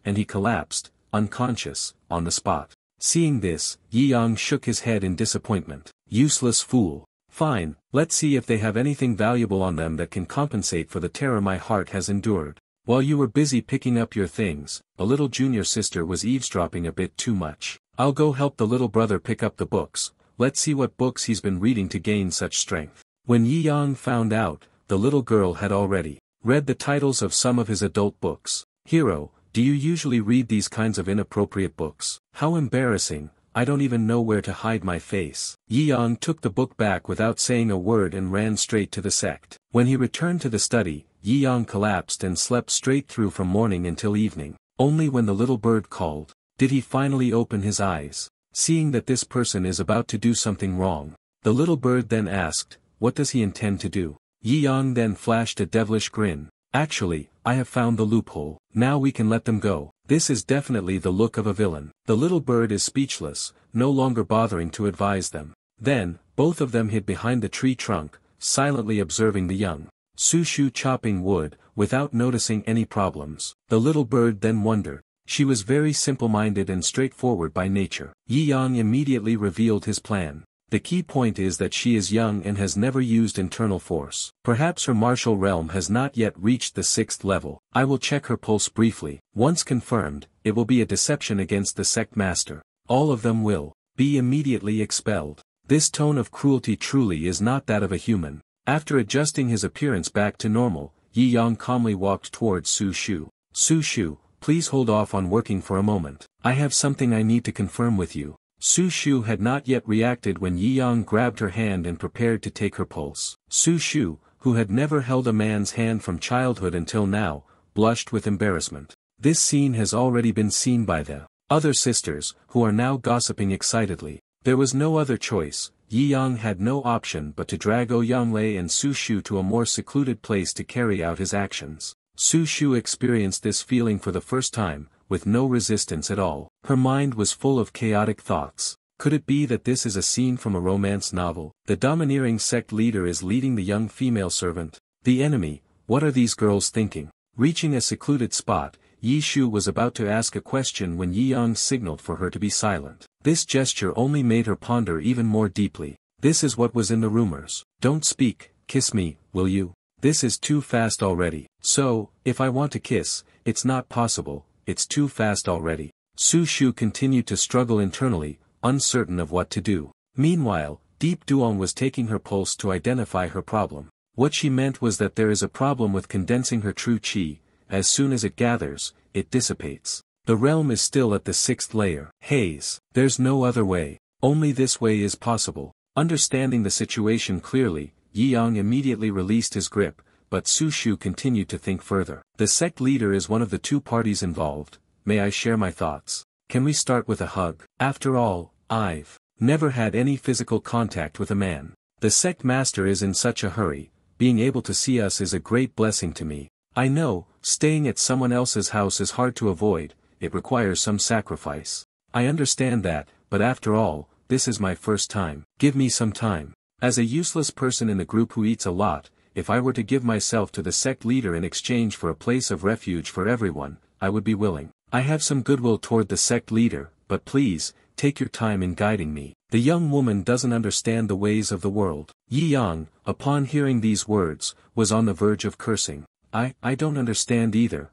and he collapsed, unconscious, on the spot. Seeing this, Yi Yang shook his head in disappointment. Useless fool. Fine, let's see if they have anything valuable on them that can compensate for the terror my heart has endured. While you were busy picking up your things, a little junior sister was eavesdropping a bit too much. I'll go help the little brother pick up the books, let's see what books he's been reading to gain such strength. When Yi Yang found out, the little girl had already read the titles of some of his adult books. Hero, do you usually read these kinds of inappropriate books? How embarrassing, I don't even know where to hide my face. Yi Yang took the book back without saying a word and ran straight to the sect. When he returned to the study, Yi Yang collapsed and slept straight through from morning until evening. Only when the little bird called, did he finally open his eyes. Seeing that this person is about to do something wrong, the little bird then asked, what does he intend to do? Yi Yang then flashed a devilish grin. Actually, I have found the loophole. Now we can let them go. This is definitely the look of a villain. The little bird is speechless, no longer bothering to advise them. Then, both of them hid behind the tree trunk, silently observing the young Su Shu chopping wood, without noticing any problems. The little bird then wondered. She was very simple-minded and straightforward by nature. Yi Yang immediately revealed his plan. The key point is that she is young and has never used internal force. Perhaps her martial realm has not yet reached the 6th level. I will check her pulse briefly. Once confirmed, it will be a deception against the sect master. All of them will be immediately expelled. This tone of cruelty truly is not that of a human. After adjusting his appearance back to normal, Yi Yang calmly walked towards Su Shu. Su Shu, please hold off on working for a moment. I have something I need to confirm with you. Su Shu had not yet reacted when Yi Yang grabbed her hand and prepared to take her pulse. Su Shu, who had never held a man's hand from childhood until now, blushed with embarrassment. This scene has already been seen by the other sisters, who are now gossiping excitedly. There was no other choice. Yi Yang had no option but to drag Ouyang and Su Shu to a more secluded place to carry out his actions. Su Shu experienced this feeling for the first time, with no resistance at all. Her mind was full of chaotic thoughts. Could it be that this is a scene from a romance novel? The domineering sect leader is leading the young female servant. The enemy, what are these girls thinking? Reaching a secluded spot, Yi Shu was about to ask a question when Yi Yang signaled for her to be silent. This gesture only made her ponder even more deeply. This is what was in the rumors. Don't speak, kiss me, will you? This is too fast already. So, if I want to kiss, it's not possible, it's too fast already. Su Shu continued to struggle internally, uncertain of what to do. Meanwhile, Deep Duong was taking her pulse to identify her problem. What she meant was that there is a problem with condensing her true qi. As soon as it gathers, it dissipates. The realm is still at the 6th layer. Haze. There's no other way. Only this way is possible. Understanding the situation clearly, Yi Yang immediately released his grip, but Su Shu continued to think further. The sect leader is one of the two parties involved. May I share my thoughts? Can we start with a hug? After all, I've never had any physical contact with a man. The sect master is in such a hurry. Being able to see us is a great blessing to me. I know, staying at someone else's house is hard to avoid, it requires some sacrifice. I understand that, but after all, this is my first time. Give me some time. As a useless person in the group who eats a lot, if I were to give myself to the sect leader in exchange for a place of refuge for everyone, I would be willing. I have some goodwill toward the sect leader, but please, take your time in guiding me. The young woman doesn't understand the ways of the world. Yi Yang, upon hearing these words, was on the verge of cursing. I don't understand either,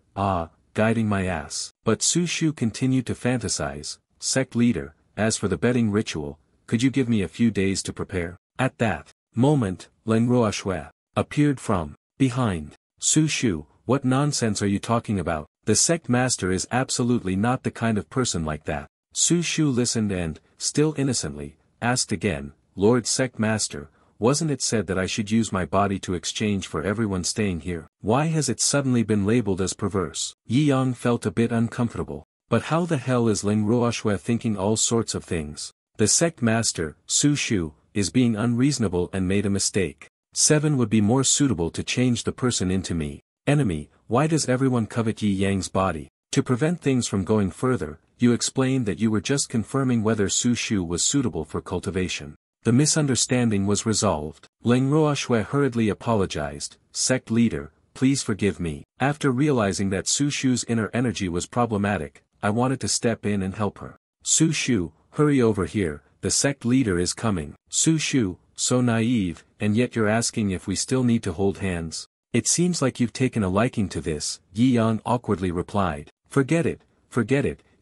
guiding my ass. But Su Shu continued to fantasize. Sect leader, as for the bedding ritual, could you give me a few days to prepare? At that moment, Leng Ruoxue appeared from behind. Su Shu, what nonsense are you talking about? The sect master is absolutely not the kind of person like that. Su Shu listened and, still innocently, asked again, Lord Sect Master, wasn't it said that I should use my body to exchange for everyone staying here? Why has it suddenly been labeled as perverse? Yi Yang felt a bit uncomfortable. But how the hell is Leng Ruoxue thinking all sorts of things? The sect master, Su Shu, is being unreasonable and made a mistake. 7 would be more suitable to change the person into me. Enemy, why does everyone covet Yi Yang's body? To prevent things from going further, you explained that you were just confirming whether Su Shu was suitable for cultivation. The misunderstanding was resolved. Leng Ruoxue hurriedly apologized. Sect leader, please forgive me. After realizing that Su Shu's inner energy was problematic, I wanted to step in and help her. Su Shu, hurry over here, the sect leader is coming. Su Shu, so naive, and yet you're asking if we still need to hold hands. It seems like you've taken a liking to this, Yi Yang awkwardly replied. Forget it,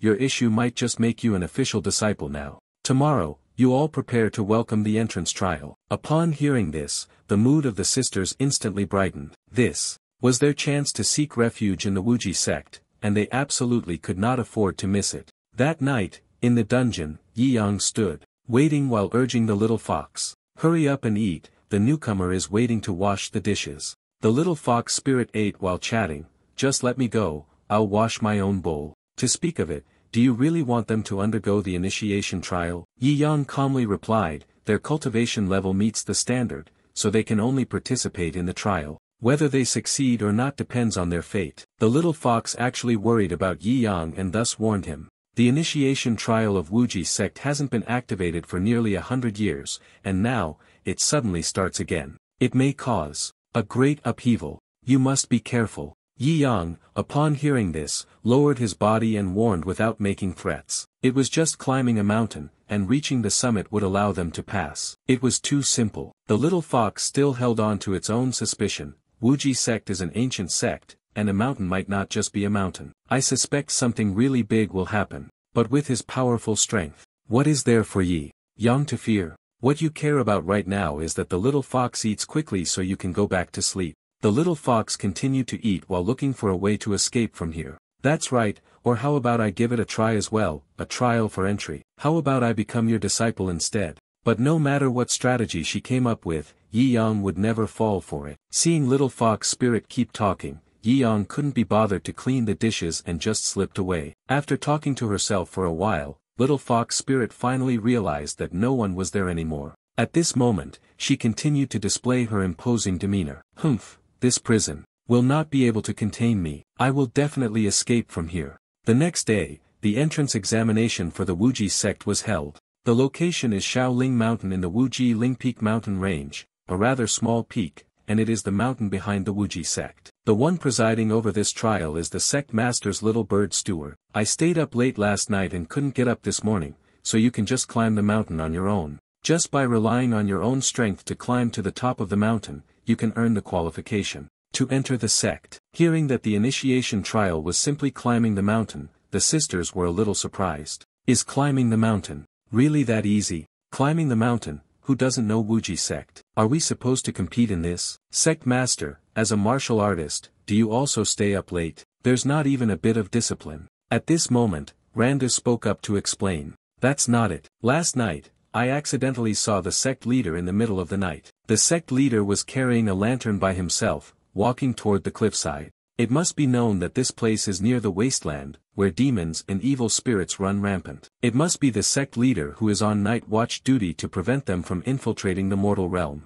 your issue might just make you an official disciple now. Tomorrow, you all prepare to welcome the entrance trial. Upon hearing this, the mood of the sisters instantly brightened. This was their chance to seek refuge in the Wuji sect, and they absolutely could not afford to miss it. That night, in the dungeon, Yi Yang stood, waiting while urging the little fox. Hurry up and eat, the newcomer is waiting to wash the dishes. The little fox spirit ate while chatting. Just let me go, I'll wash my own bowl. To speak of it, do you really want them to undergo the initiation trial? Yi Yang calmly replied, their cultivation level meets the standard, so they can only participate in the trial. Whether they succeed or not depends on their fate. The little fox actually worried about Yi Yang and thus warned him. The initiation trial of Wuji sect hasn't been activated for nearly 100 years, and now, it suddenly starts again. It may cause a great upheaval. You must be careful. Yi Yang, upon hearing this, lowered his body and warned without making threats. It was just climbing a mountain, and reaching the summit would allow them to pass. It was too simple. The little fox still held on to its own suspicion. Wuji sect is an ancient sect, and a mountain might not just be a mountain. I suspect something really big will happen. But with his powerful strength, what is there for Yi Yang to fear? What you care about right now is that the little fox eats quickly so you can go back to sleep. The little fox continued to eat while looking for a way to escape from here. That's right, or how about I give it a try as well, a trial for entry. How about I become your disciple instead? But no matter what strategy she came up with, Yi Yang would never fall for it. Seeing little fox spirit keep talking, Yi Yang couldn't be bothered to clean the dishes and just slipped away. After talking to herself for a while, Little Fox Spirit finally realized that no one was there anymore. At this moment, she continued to display her imposing demeanor. Humph, this prison will not be able to contain me. I will definitely escape from here. The next day, the entrance examination for the Wuji sect was held. The location is Shaoling Mountain in the Wuji Ling Peak mountain range, a rather small peak, and it is the mountain behind the Wuji sect. The one presiding over this trial is the sect master's little bird steward. I stayed up late last night and couldn't get up this morning, so you can just climb the mountain on your own. Just by relying on your own strength to climb to the top of the mountain, you can earn the qualification to enter the sect. Hearing that the initiation trial was simply climbing the mountain, the sisters were a little surprised. Is climbing the mountain really that easy? Climbing the mountain, who doesn't know Wuji sect? Are we supposed to compete in this? Sect master, as a martial artist, do you also stay up late? There's not even a bit of discipline. At this moment, Randu spoke up to explain. That's not it. Last night, I accidentally saw the sect leader in the middle of the night. The sect leader was carrying a lantern by himself, walking toward the cliffside. It must be known that this place is near the wasteland, where demons and evil spirits run rampant. It must be the sect leader who is on night watch duty to prevent them from infiltrating the mortal realm.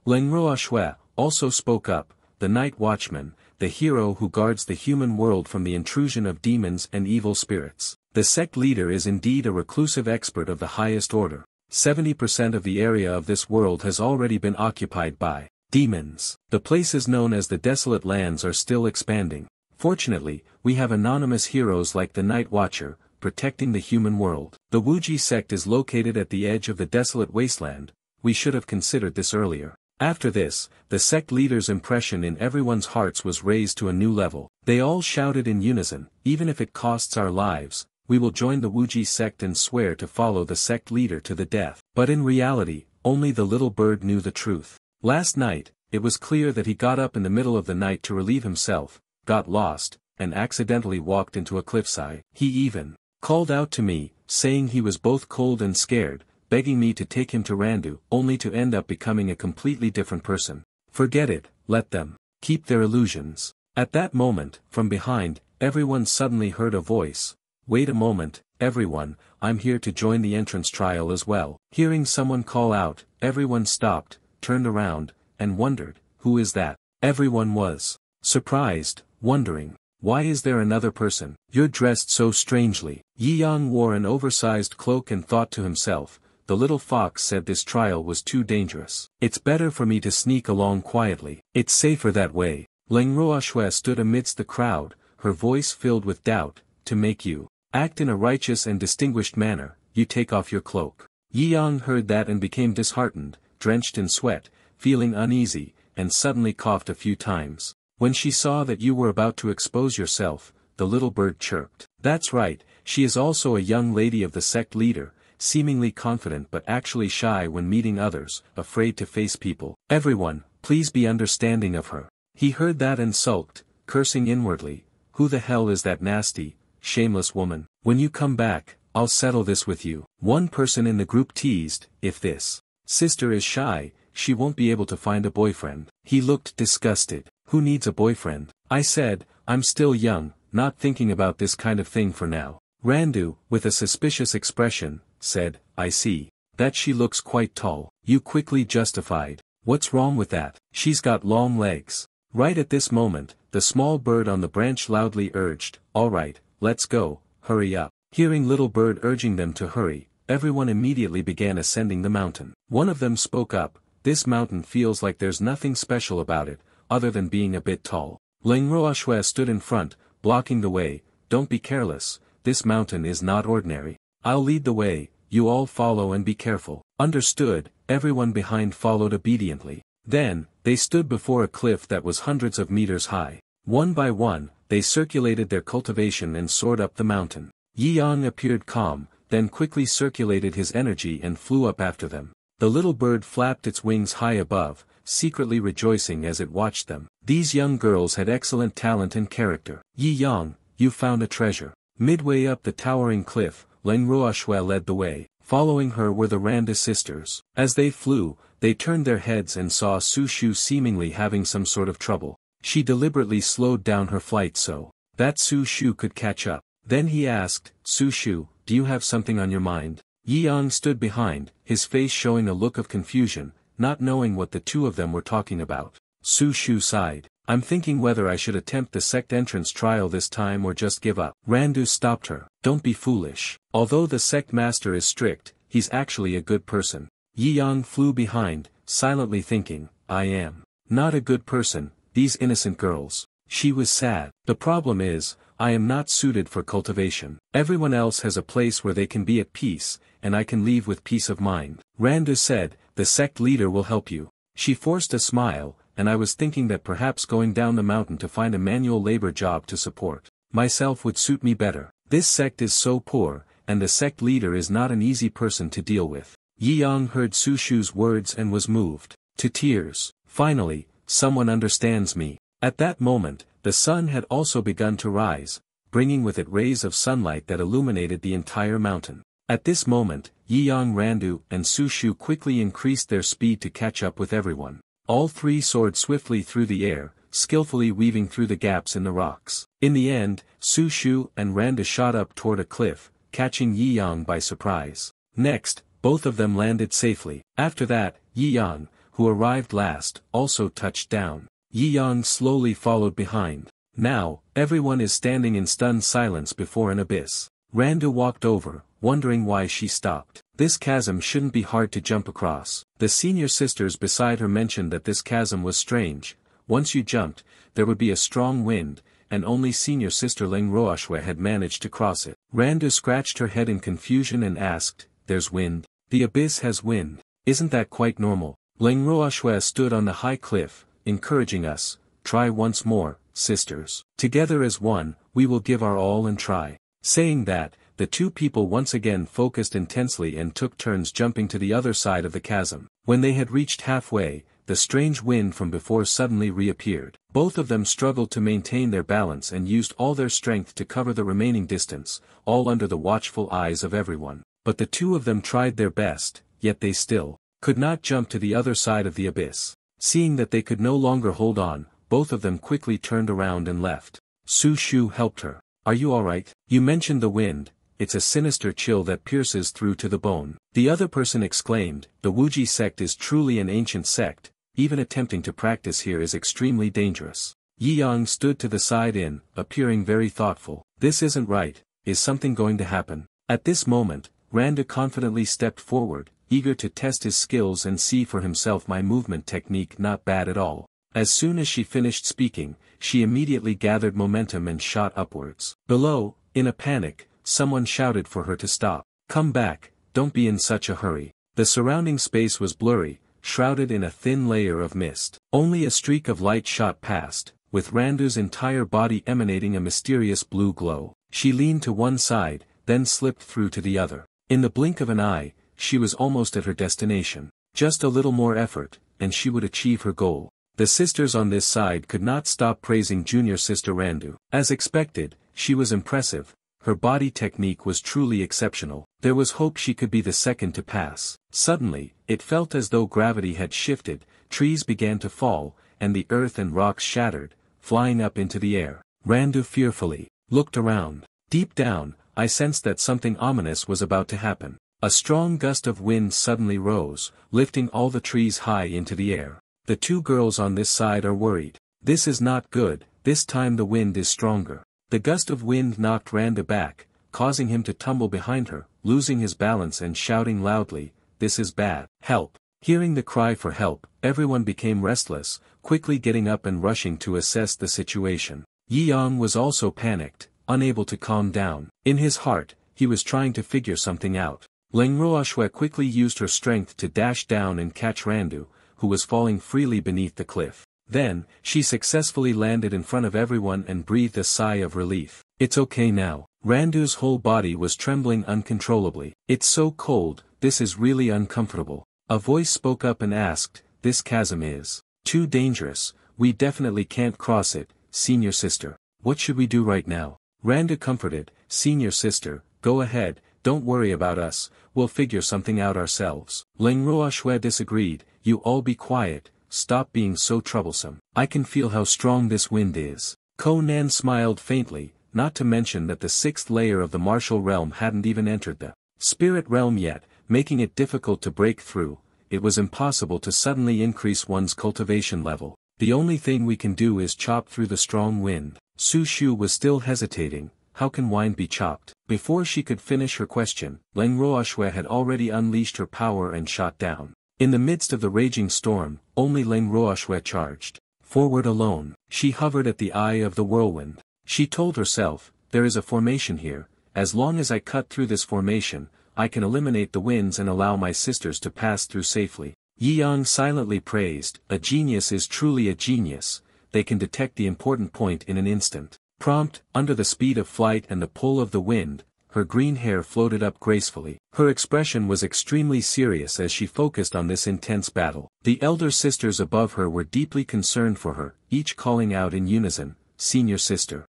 Lengruo Shui also spoke up, the night watchman, the hero who guards the human world from the intrusion of demons and evil spirits. The sect leader is indeed a reclusive expert of the highest order. 70% of the area of this world has already been occupied by demons. The places known as the Desolate Lands are still expanding. Fortunately, we have anonymous heroes like the Night Watcher, protecting the human world. The Wuji sect is located at the edge of the desolate wasteland. We should have considered this earlier. After this, the sect leader's impression in everyone's hearts was raised to a new level. They all shouted in unison, even if it costs our lives, we will join the Wuji sect and swear to follow the sect leader to the death. But in reality, only the little bird knew the truth. Last night, it was clear that he got up in the middle of the night to relieve himself, got lost, and accidentally walked into a cliffside. He even called out to me, saying he was both cold and scared, begging me to take him to Randu, only to end up becoming a completely different person. Forget it, let them keep their illusions. At that moment, from behind, everyone suddenly heard a voice. Wait a moment, everyone, I'm here to join the entrance trial as well. Hearing someone call out, everyone stopped, turned around, and wondered, who is that? Everyone was surprised, wondering, why is there another person? You're dressed so strangely. Yi Yang wore an oversized cloak and thought to himself, the little fox said this trial was too dangerous. It's better for me to sneak along quietly. It's safer that way. Leng Ruoxue stood amidst the crowd, her voice filled with doubt, to make you act in a righteous and distinguished manner, you take off your cloak. Yi Yang heard that and became disheartened, drenched in sweat, feeling uneasy, and suddenly coughed a few times. When she saw that you were about to expose yourself, the little bird chirped. That's right, she is also a young lady of the sect leader, seemingly confident but actually shy when meeting others, afraid to face people. Everyone, please be understanding of her. He heard that and sulked, cursing inwardly, who the hell is that nasty, shameless woman? When you come back, I'll settle this with you. One person in the group teased, if this sister is shy, she won't be able to find a boyfriend. He looked disgusted. Who needs a boyfriend? I said, I'm still young, not thinking about this kind of thing for now. Randu, with a suspicious expression, said, I see. That she looks quite tall. You quickly justified. What's wrong with that? She's got long legs. Right at this moment, the small bird on the branch loudly urged, all right, let's go, hurry up. Hearing little bird urging them to hurry, everyone immediately began ascending the mountain. One of them spoke up, this mountain feels like there's nothing special about it, other than being a bit tall. Leng Ruoxue stood in front, blocking the way, don't be careless, this mountain is not ordinary. I'll lead the way, you all follow and be careful. Understood, everyone behind followed obediently. Then, they stood before a cliff that was hundreds of meters high. One by one, they circulated their cultivation and soared up the mountain. Yi Yang appeared calm, then quickly circulated his energy and flew up after them. The little bird flapped its wings high above, secretly rejoicing as it watched them. These young girls had excellent talent and character. Yi Yang, you found a treasure. Midway up the towering cliff, Leng Ruoxue led the way. Following her were the Randa sisters. As they flew, they turned their heads and saw Su Shu seemingly having some sort of trouble. She deliberately slowed down her flight so that Su Shu could catch up. Then he asked, Su Shu, do you have something on your mind? Yi Yang stood behind, his face showing a look of confusion, not knowing what the two of them were talking about. Su Shu sighed. I'm thinking whether I should attempt the sect entrance trial this time or just give up. Randu stopped her. Don't be foolish. Although the sect master is strict, he's actually a good person. Yi Yang flew behind, silently thinking, I am not a good person, these innocent girls. She was sad. The problem is, I am not suited for cultivation. Everyone else has a place where they can be at peace, and I can leave with peace of mind. Randu said, the sect leader will help you. She forced a smile, and I was thinking that perhaps going down the mountain to find a manual labor job to support myself would suit me better. This sect is so poor, and the sect leader is not an easy person to deal with. Yi Yang heard Su Shu's words and was moved to tears. Finally, someone understands me. At that moment, the sun had also begun to rise, bringing with it rays of sunlight that illuminated the entire mountain. At this moment, Yi Yang, Randu, and Su Shu quickly increased their speed to catch up with everyone. All three soared swiftly through the air, skillfully weaving through the gaps in the rocks. In the end, Su Shu and Randu shot up toward a cliff, catching Yi Yang by surprise. Next, both of them landed safely. After that, Yi Yang, who arrived last, also touched down. Yi Yang slowly followed behind. Now, everyone is standing in stunned silence before an abyss. Randu walked over, wondering why she stopped. This chasm shouldn't be hard to jump across. The senior sisters beside her mentioned that this chasm was strange. Once you jumped, there would be a strong wind, and only senior sister Ling Roashue had managed to cross it. Randu scratched her head in confusion and asked, there's wind? The abyss has wind. Isn't that quite normal? Ling Roashue stood on the high cliff, encouraging us, try once more, sisters. Together as one, we will give our all and try. Saying that, the two people once again focused intensely and took turns jumping to the other side of the chasm. When they had reached halfway, the strange wind from before suddenly reappeared. Both of them struggled to maintain their balance and used all their strength to cover the remaining distance, all under the watchful eyes of everyone. But the two of them tried their best, yet they still could not jump to the other side of the abyss. Seeing that they could no longer hold on, both of them quickly turned around and left. Su Shu helped her. Are you alright? You mentioned the wind. It's a sinister chill that pierces through to the bone. The other person exclaimed, the Wuji sect is truly an ancient sect, even attempting to practice here is extremely dangerous. Yi Yang stood to the side appearing very thoughtful. This isn't right, is something going to happen? At this moment, Randu confidently stepped forward, eager to test his skills and see for himself. My movement technique not bad at all. As soon as she finished speaking, she immediately gathered momentum and shot upwards. Below, in a panic, someone shouted for her to stop. Come back, don't be in such a hurry. The surrounding space was blurry, shrouded in a thin layer of mist. Only a streak of light shot past, with Randu's entire body emanating a mysterious blue glow. She leaned to one side, then slipped through to the other. In the blink of an eye, she was almost at her destination. Just a little more effort, and she would achieve her goal. The sisters on this side could not stop praising junior sister Randu. As expected, she was impressive. Her body technique was truly exceptional. There was hope she could be the second to pass. Suddenly, it felt as though gravity had shifted, trees began to fall, and the earth and rocks shattered, flying up into the air. Randu fearfully looked around. Deep down, I sensed that something ominous was about to happen. A strong gust of wind suddenly rose, lifting all the trees high into the air. The two girls on this side are worried. This is not good, this time the wind is stronger. The gust of wind knocked Randu back, causing him to tumble behind her, losing his balance and shouting loudly, this is bad. Help. Hearing the cry for help, everyone became restless, quickly getting up and rushing to assess the situation. Yi Yang was also panicked, unable to calm down. In his heart, he was trying to figure something out. Ling Roashue quickly used her strength to dash down and catch Randu, who was falling freely beneath the cliff. Then, she successfully landed in front of everyone and breathed a sigh of relief. It's okay now. Randu's whole body was trembling uncontrollably. It's so cold, this is really uncomfortable. A voice spoke up and asked, this chasm is too dangerous, we definitely can't cross it, senior sister. What should we do right now? Randu comforted, senior sister, go ahead, don't worry about us, we'll figure something out ourselves. Ling Roashue disagreed, you all be quiet, stop being so troublesome. I can feel how strong this wind is. Conan smiled faintly, not to mention that the sixth layer of the martial realm hadn't even entered the spirit realm yet, making it difficult to break through. It was impossible to suddenly increase one's cultivation level. The only thing we can do is chop through the strong wind. Su Shu was still hesitating. How can wine be chopped? Before she could finish her question, Leng Ruoxue had already unleashed her power and shot down. In the midst of the raging storm, only Leng Ruoxue charged forward alone. She hovered at the eye of the whirlwind. She told herself, there is a formation here. As long as I cut through this formation, I can eliminate the winds and allow my sisters to pass through safely. Yi Yang silently praised, a genius is truly a genius, they can detect the important point in an instant. Prompt, under the speed of flight and the pull of the wind, her green hair floated up gracefully. Her expression was extremely serious as she focused on this intense battle. The elder sisters above her were deeply concerned for her, each calling out in unison, Senior sister,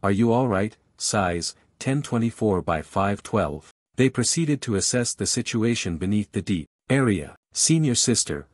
are you alright? Size, 1024 by 512. They proceeded to assess the situation beneath the deep area. Senior sister,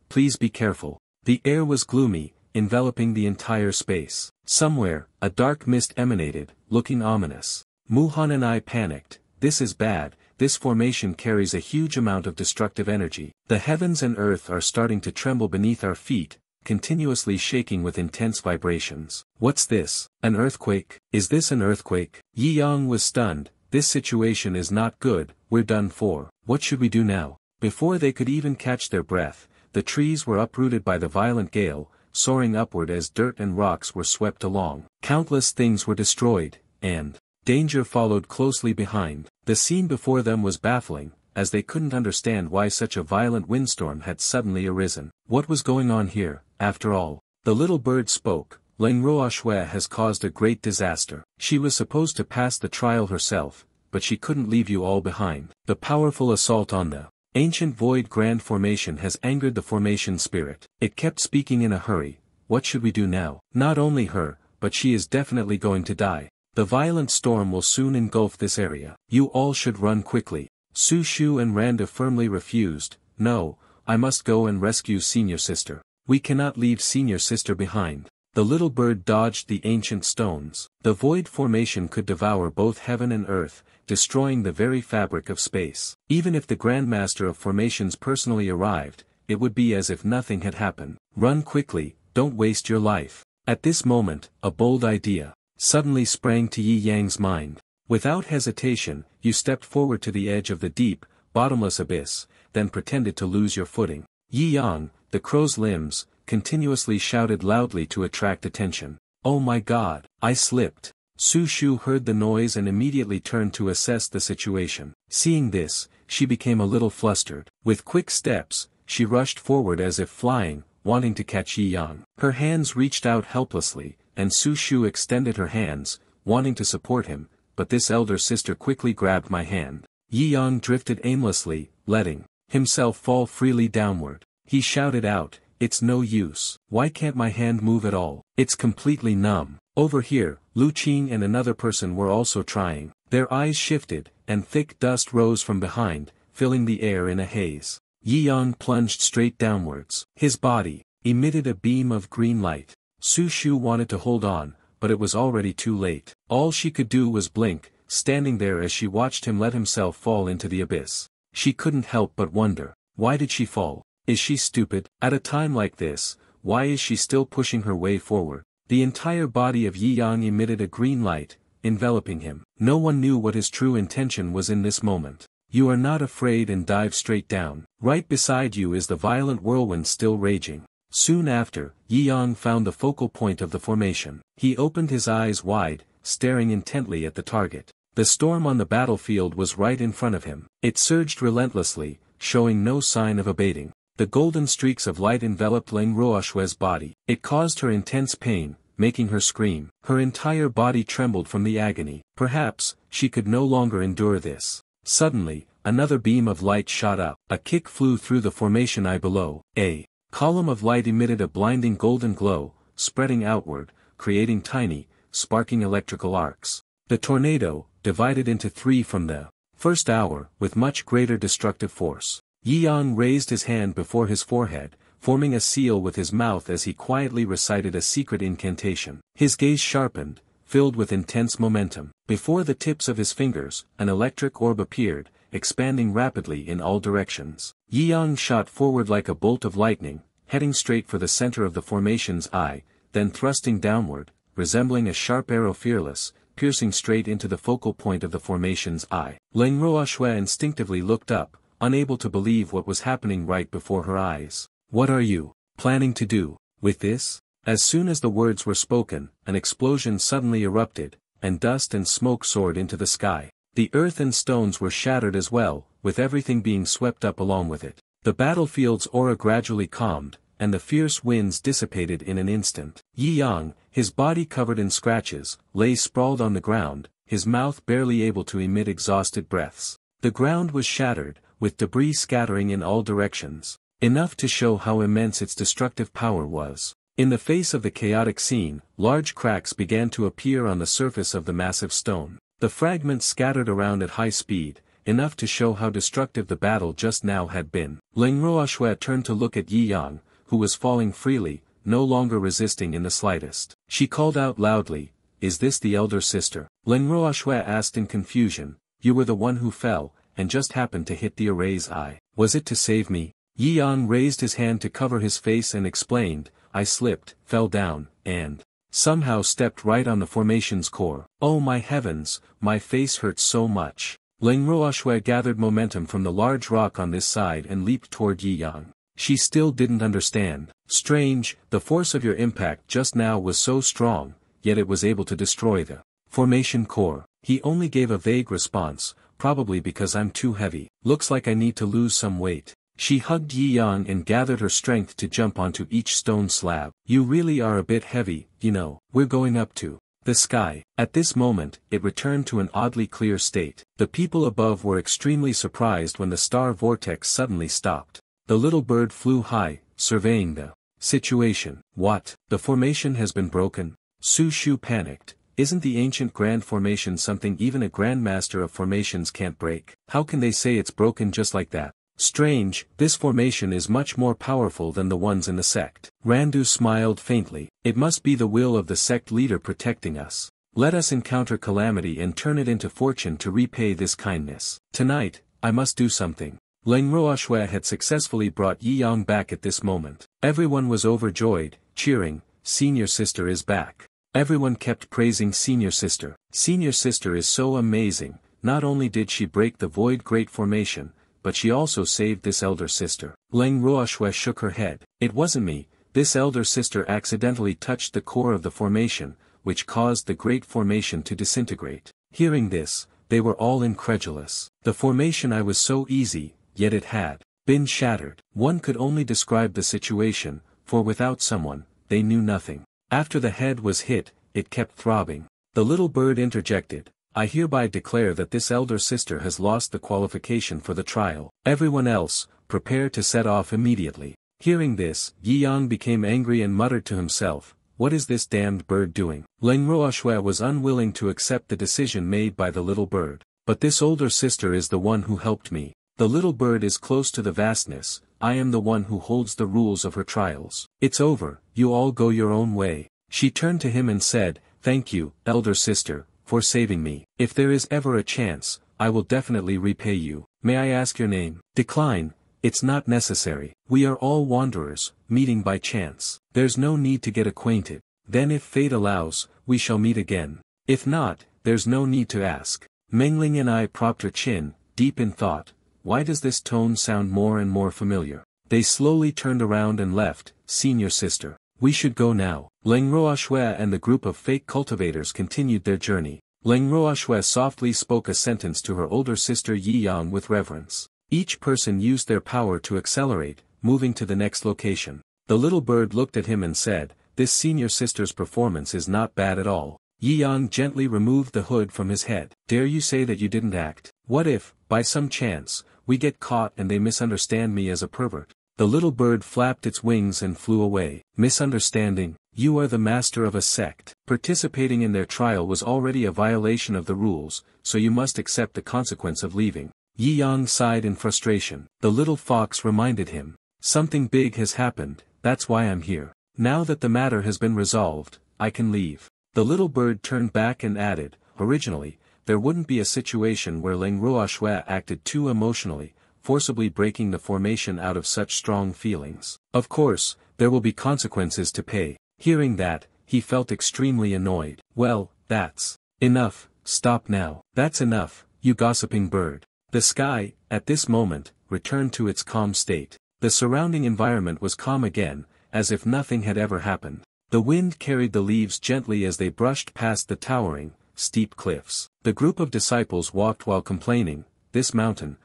please be careful. The air was gloomy, enveloping the entire space. Somewhere, a dark mist emanated, looking ominous. Muhan and I panicked. This is bad, this formation carries a huge amount of destructive energy. The heavens and earth are starting to tremble beneath our feet, continuously shaking with intense vibrations. What's this? An earthquake? Is this an earthquake? Yi Yang was stunned. This situation is not good, we're done for. What should we do now? Before they could even catch their breath, the trees were uprooted by the violent gale, soaring upward as dirt and rocks were swept along. Countless things were destroyed, and danger followed closely behind. The scene before them was baffling, as they couldn't understand why such a violent windstorm had suddenly arisen. What was going on here, after all? The little bird spoke. Leng Ruoxue has caused a great disaster. She was supposed to pass the trial herself, but she couldn't leave you all behind. The powerful assault on the ancient void grand formation has angered the formation spirit. It kept speaking in a hurry. What should we do now? Not only her, but she is definitely going to die. The violent storm will soon engulf this area. You all should run quickly. Su Shu and Randa firmly refused. No, I must go and rescue senior sister. We cannot leave senior sister behind. The little bird dodged the ancient stones. The void formation could devour both heaven and earth, destroying the very fabric of space. Even if the Grandmaster of Formations personally arrived, it would be as if nothing had happened. Run quickly, don't waste your life. At this moment, a bold idea suddenly sprang to Yi Yang's mind. Without hesitation, you stepped forward to the edge of the deep, bottomless abyss, then pretended to lose your footing. Yi Yang, the crow's limbs, continuously shouted loudly to attract attention. Oh my God, I slipped. Su Shu heard the noise and immediately turned to assess the situation. Seeing this, she became a little flustered. With quick steps, she rushed forward as if flying, wanting to catch Yi Yang. Her hands reached out helplessly, and Su Shu extended her hands, wanting to support him, but this elder sister quickly grabbed my hand. Yi Yang drifted aimlessly, letting himself fall freely downward. He shouted out, "It's no use. Why can't my hand move at all? It's completely numb." Over here, Lu Qing and another person were also trying. Their eyes shifted, and thick dust rose from behind, filling the air in a haze. Yi Yang plunged straight downwards. His body emitted a beam of green light. Su Shu wanted to hold on, but it was already too late. All she could do was blink, standing there as she watched him let himself fall into the abyss. She couldn't help but wonder, why did she fall? Is she stupid? At a time like this, why is she still pushing her way forward? The entire body of Yi Yang emitted a green light, enveloping him. No one knew what his true intention was in this moment. You are not afraid and dive straight down. Right beside you is the violent whirlwind still raging. Soon after, Yi Yang found the focal point of the formation. He opened his eyes wide, staring intently at the target. The storm on the battlefield was right in front of him. It surged relentlessly, showing no sign of abating. The golden streaks of light enveloped Leng Ruoxue's body. It caused her intense pain, making her scream. Her entire body trembled from the agony. Perhaps, she could no longer endure this. Suddenly, another beam of light shot up. A kick flew through the formation eye below. A column of light emitted a blinding golden glow, spreading outward, creating tiny, sparking electrical arcs. The tornado, divided into three from the first hour, with much greater destructive force. Yi Yang raised his hand before his forehead, forming a seal with his mouth as he quietly recited a secret incantation. His gaze sharpened, filled with intense momentum. Before the tips of his fingers, an electric orb appeared, expanding rapidly in all directions. Yi Yang shot forward like a bolt of lightning, heading straight for the center of the formation's eye, then thrusting downward, resembling a sharp arrow fearless, piercing straight into the focal point of the formation's eye. Leng Ruoxue instinctively looked up, unable to believe what was happening right before her eyes. What are you planning to do with this? As soon as the words were spoken, an explosion suddenly erupted, and dust and smoke soared into the sky. The earth and stones were shattered as well, with everything being swept up along with it. The battlefield's aura gradually calmed, and the fierce winds dissipated in an instant. Yi Yang, his body covered in scratches, lay sprawled on the ground, his mouth barely able to emit exhausted breaths. The ground was shattered, with debris scattering in all directions, enough to show how immense its destructive power was. In the face of the chaotic scene, large cracks began to appear on the surface of the massive stone. The fragments scattered around at high speed, enough to show how destructive the battle just now had been. Leng Ruoxue turned to look at Yi Yang, who was falling freely, no longer resisting in the slightest. She called out loudly, "Is this the elder sister?" Leng Ruoxue asked in confusion, "You were the one who fell, and just happened to hit the array's eye. Was it to save me?" Yi Yang raised his hand to cover his face and explained, "I slipped, fell down, and somehow stepped right on the formation's core. Oh my heavens, my face hurts so much." Leng Ruoxue gathered momentum from the large rock on this side and leaped toward Yi Yang. She still didn't understand. Strange, the force of your impact just now was so strong, yet it was able to destroy the formation core. He only gave a vague response, probably because I'm too heavy. Looks like I need to lose some weight. She hugged Yi Yang and gathered her strength to jump onto each stone slab. You really are a bit heavy, you know. We're going up to the sky. At this moment, it returned to an oddly clear state. The people above were extremely surprised when the star vortex suddenly stopped. The little bird flew high, surveying the situation. What? The formation has been broken? Su Shu panicked. Isn't the ancient grand formation something even a grandmaster of formations can't break? How can they say it's broken just like that? Strange, this formation is much more powerful than the ones in the sect. Randu smiled faintly. It must be the will of the sect leader protecting us. Let us encounter calamity and turn it into fortune to repay this kindness. Tonight, I must do something. Leng Ruoxue had successfully brought Yi Yang back at this moment. Everyone was overjoyed, cheering, "Senior sister is back." Everyone kept praising Senior sister. Senior sister is so amazing. Not only did she break the void great formation, but she also saved this elder sister. Leng Ruoxue shook her head. It wasn't me. This elder sister accidentally touched the core of the formation, which caused the great formation to disintegrate. Hearing this, they were all incredulous. The formation I was so easy, yet it had been shattered. One could only describe the situation, for without someone, they knew nothing. After the head was hit, it kept throbbing. The little bird interjected, "I hereby declare that this elder sister has lost the qualification for the trial." Everyone else, prepare to set off immediately. Hearing this, Yi Yang became angry and muttered to himself, "What is this damned bird doing?" Leng Ruoxue was unwilling to accept the decision made by the little bird. "But this older sister is the one who helped me. The little bird is close to the vastness, I am the one who holds the rules of her trials. It's over, you all go your own way." She turned to him and said, "Thank you, elder sister, for saving me. If there is ever a chance, I will definitely repay you. May I ask your name?" "Decline, it's not necessary. We are all wanderers, meeting by chance. There's no need to get acquainted. Then if fate allows, we shall meet again. If not, there's no need to ask." Mengling and I propped her chin, deep in thought. Why does this tone sound more and more familiar? They slowly turned around and left. "Senior sister. We should go now." Leng Ruoxue and the group of fake cultivators continued their journey. Leng Ruoxue softly spoke a sentence to her older sister Yi Yang with reverence. Each person used their power to accelerate, moving to the next location. The little bird looked at him and said, "This senior sister's performance is not bad at all." Yi Yang gently removed the hood from his head. "Dare you say that you didn't act? What if, by some chance, we get caught and they misunderstand me as a pervert?" The little bird flapped its wings and flew away. "Misunderstanding? You are the master of a sect. Participating in their trial was already a violation of the rules, so you must accept the consequence of leaving. Yi Yang sighed in frustration. The little fox reminded him. Something big has happened, that's why I'm here. Now that the matter has been resolved, I can leave. The little bird turned back and added, originally, there wouldn't be a situation where Ling Ruoxue acted too emotionally, forcibly breaking the formation out of such strong feelings. Of course, there will be consequences to pay. Hearing that, he felt extremely annoyed. Well, that's enough, stop now. That's enough, you gossiping bird. The sky, at this moment, returned to its calm state. The surrounding environment was calm again, as if nothing had ever happened. The wind carried the leaves gently as they brushed past the towering, steep cliffs. The group of disciples walked while complaining, this mountain,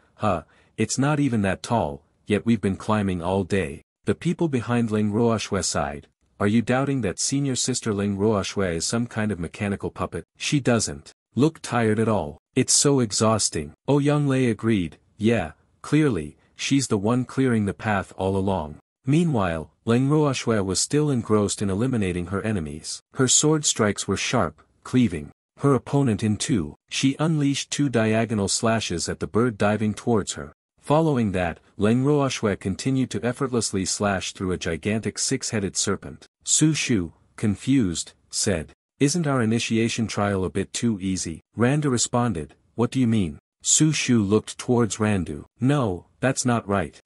it's not even that tall, yet we've been climbing all day. The people behind Ling Ruoxue sighed. Are you doubting that senior sister Ling Ruoxue is some kind of mechanical puppet? She doesn't look tired at all. It's so exhausting. Oh, Young Lei agreed, yeah, clearly, she's the one clearing the path all along. Meanwhile, Ling Ruoxue was still engrossed in eliminating her enemies. Her sword strikes were sharp, cleaving her opponent in two. She unleashed 2 diagonal slashes at the bird diving towards her. Following that, Ling Ruoxue continued to effortlessly slash through a gigantic 6-headed serpent. Su Shu, confused, said, isn't our initiation trial a bit too easy? Randu responded, what do you mean? Su Shu looked towards Randu. No, that's not right.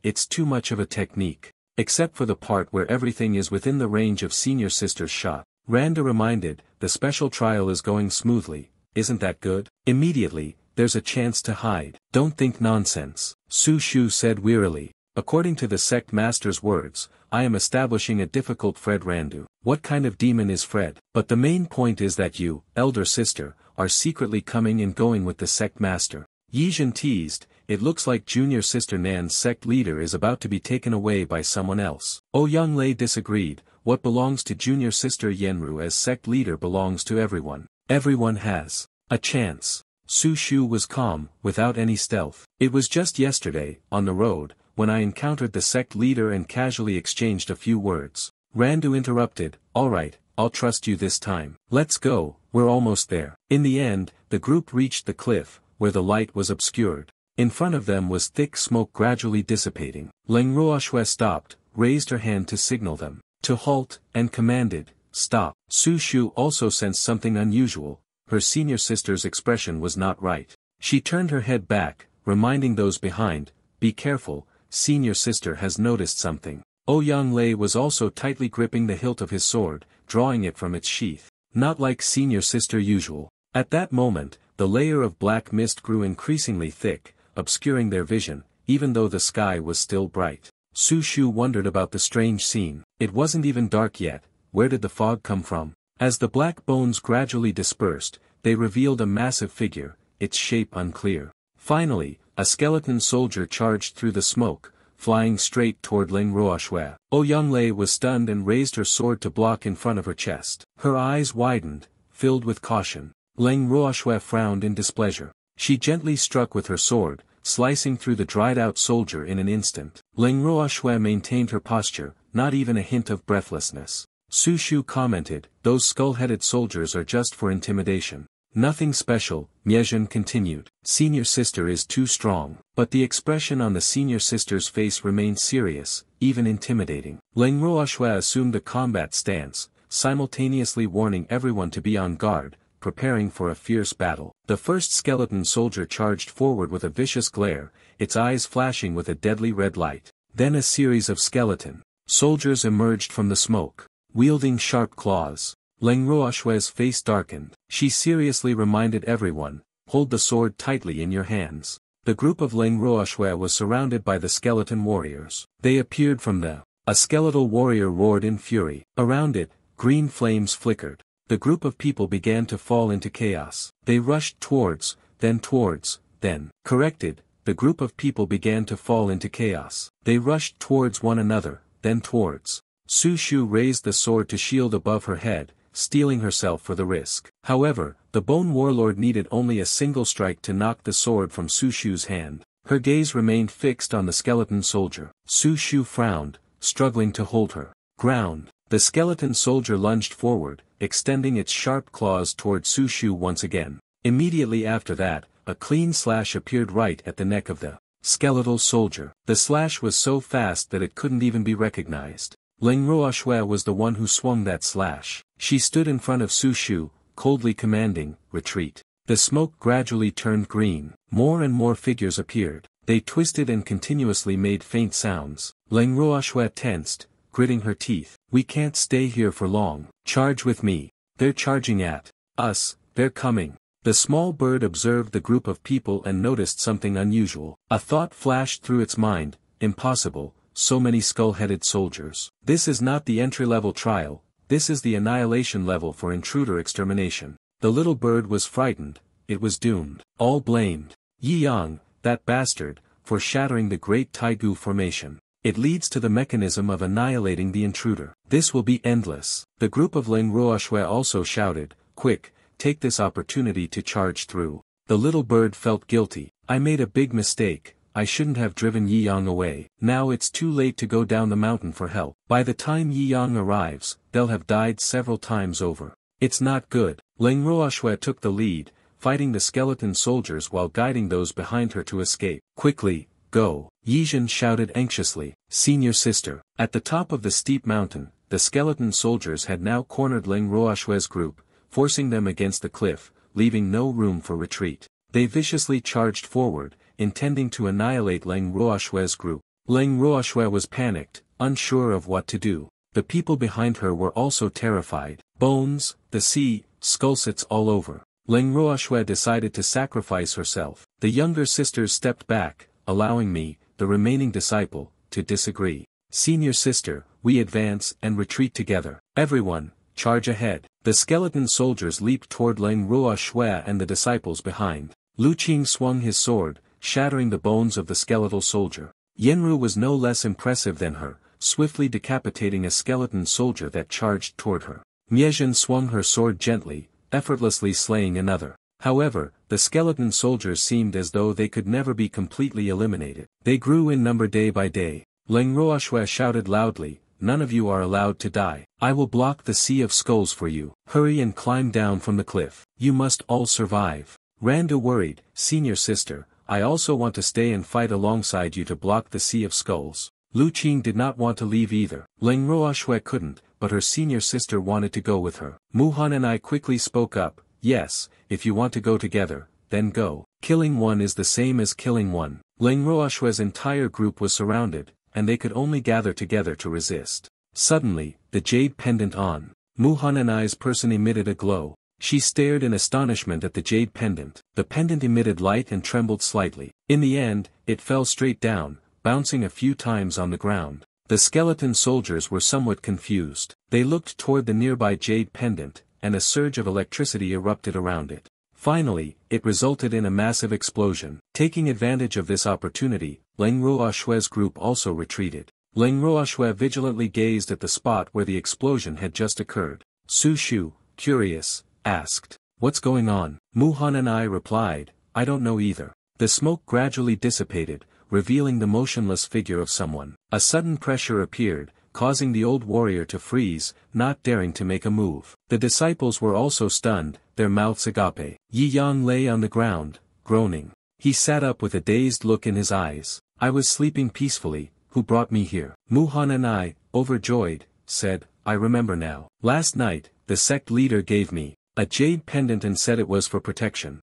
It's too much of a technique. Except for the part where everything is within the range of senior sister's shot. Randu reminded, the special trial is going smoothly, isn't that good? Immediately, there's a chance to hide. Don't think nonsense. Su Shu said wearily. According to the sect master's words, I am establishing a difficult Fred Randu. What kind of demon is Fred? But the main point is that you, elder sister, are secretly coming and going with the sect master. Yijin teased, it looks like junior sister Nan's sect leader is about to be taken away by someone else. Oh, Young Lei disagreed, what belongs to junior sister Yenru as sect leader belongs to everyone. Everyone has a chance. Su Shu was calm, without any stealth. It was just yesterday, on the road, when I encountered the sect leader and casually exchanged a few words. Randu interrupted, alright, I'll trust you this time. Let's go, we're almost there. In the end, the group reached the cliff, where the light was obscured. In front of them was thick smoke gradually dissipating. Ling Ruoxue stopped, raised her hand to signal them to halt, and commanded, stop. Su Shu also sensed something unusual. Her senior sister's expression was not right. She turned her head back, reminding those behind, be careful, senior sister has noticed something. Ouyang Lei was also tightly gripping the hilt of his sword, drawing it from its sheath. Not like senior sister usual. At that moment, the layer of black mist grew increasingly thick, obscuring their vision, even though the sky was still bright. Su Shu wondered about the strange scene. It wasn't even dark yet, where did the fog come from? As the black bones gradually dispersed, they revealed a massive figure, its shape unclear. Finally, a skeleton soldier charged through the smoke, flying straight toward Ling Ruoxue. Ouyang Lei was stunned and raised her sword to block in front of her chest. Her eyes widened, filled with caution. Ling Ruoxue frowned in displeasure. She gently struck with her sword, slicing through the dried-out soldier in an instant. Ling Ruoxue maintained her posture, not even a hint of breathlessness. Su Shu commented, those skull-headed soldiers are just for intimidation. Nothing special, Miezhen continued. Senior sister is too strong. But the expression on the senior sister's face remained serious, even intimidating. Ling Ruoxue assumed a combat stance, simultaneously warning everyone to be on guard, preparing for a fierce battle. The first skeleton soldier charged forward with a vicious glare, its eyes flashing with a deadly red light. Then a series of skeleton soldiers emerged from the smoke, wielding sharp claws. Ling Ruoxue's face darkened. She seriously reminded everyone, hold the sword tightly in your hands. The group of Ling Ruoxue was surrounded by the skeleton warriors. They appeared from a skeletal warrior roared in fury. Around it, green flames flickered. The group of people began to fall into chaos. They rushed towards, then corrected, the group of people began to fall into chaos. They rushed towards one another, then towards. Su Shu raised the sword to shield above her head, steeling herself for the risk. However, the Bone Warlord needed only a single strike to knock the sword from Su Shu's hand. Her gaze remained fixed on the skeleton soldier. Su Shu frowned, struggling to hold her ground. The skeleton soldier lunged forward, extending its sharp claws toward Su Shu once again. Immediately after that, a clean slash appeared right at the neck of the skeletal soldier. The slash was so fast that it couldn't even be recognized. Ling Ruoxue was the one who swung that slash. She stood in front of Su Shu, coldly commanding, retreat. The smoke gradually turned green. More and more figures appeared. They twisted and continuously made faint sounds. Ling Ruoxue tensed, gritting her teeth. We can't stay here for long. Charge with me. They're charging at us. They're coming. The small bird observed the group of people and noticed something unusual. A thought flashed through its mind. Impossible, so many skull-headed soldiers. This is not the entry-level trial, this is the annihilation level for intruder extermination. The little bird was frightened, it was doomed. All blamed Yi Yang, that bastard, for shattering the Great Taigu Formation. It leads to the mechanism of annihilating the intruder. This will be endless. The group of Ling Ruoxue also shouted, quick, take this opportunity to charge through. The little bird felt guilty. I made a big mistake, I shouldn't have driven Yi Yang away. Now it's too late to go down the mountain for help. By the time Yi Yang arrives, they'll have died several times over. It's not good. Ling Ruoxue took the lead, fighting the skeleton soldiers while guiding those behind her to escape. Quickly, go. Yizhen shouted anxiously. Senior sister. At the top of the steep mountain, the skeleton soldiers had now cornered Ling Ruoxue's group, forcing them against the cliff, leaving no room for retreat. They viciously charged forward, intending to annihilate Ling Ruoxue's group. Ling Ruoxue was panicked, unsure of what to do. The people behind her were also terrified. Bones, the sea, skullsets all over. Ling Ruoxue decided to sacrifice herself. The younger sisters stepped back, allowing me, the remaining disciple, to disagree. Senior sister, we advance and retreat together. Everyone, charge ahead. The skeleton soldiers leaped toward Ling Ruoxue and the disciples behind. Lu Qing swung his sword, shattering the bones of the skeletal soldier. Yenru was no less impressive than her, swiftly decapitating a skeleton soldier that charged toward her. Miezhen swung her sword gently, effortlessly slaying another. However, the skeleton soldiers seemed as though they could never be completely eliminated. They grew in number day by day. Ling Ruoxue shouted loudly, none of you are allowed to die. I will block the sea of skulls for you. Hurry and climb down from the cliff. You must all survive. Randu worried, senior sister, I also want to stay and fight alongside you to block the sea of skulls. Lu Qing did not want to leave either. Ling Ruoxue couldn't, but her senior sister wanted to go with her. Muhan and I quickly spoke up, yes, if you want to go together, then go. Killing one is the same as killing one. Ling Ruoxue's entire group was surrounded, and they could only gather together to resist. Suddenly, the jade pendant on Muhan and I's person emitted a glow. She stared in astonishment at the jade pendant. The pendant emitted light and trembled slightly. In the end, it fell straight down, bouncing a few times on the ground. The skeleton soldiers were somewhat confused. They looked toward the nearby jade pendant, and a surge of electricity erupted around it. Finally, it resulted in a massive explosion. Taking advantage of this opportunity, Ling Ruoxue's group also retreated. Ling Ruoxue vigilantly gazed at the spot where the explosion had just occurred. Su Shu, curious, asked, what's going on? Muhan and I replied, I don't know either. The smoke gradually dissipated, revealing the motionless figure of someone. A sudden pressure appeared, causing the old warrior to freeze, not daring to make a move. The disciples were also stunned, their mouths agape. Yi Yang lay on the ground, groaning. He sat up with a dazed look in his eyes. I was sleeping peacefully, who brought me here? Muhan and I, overjoyed, said, I remember now. Last night, the sect leader gave me a jade pendant and said it was for protection.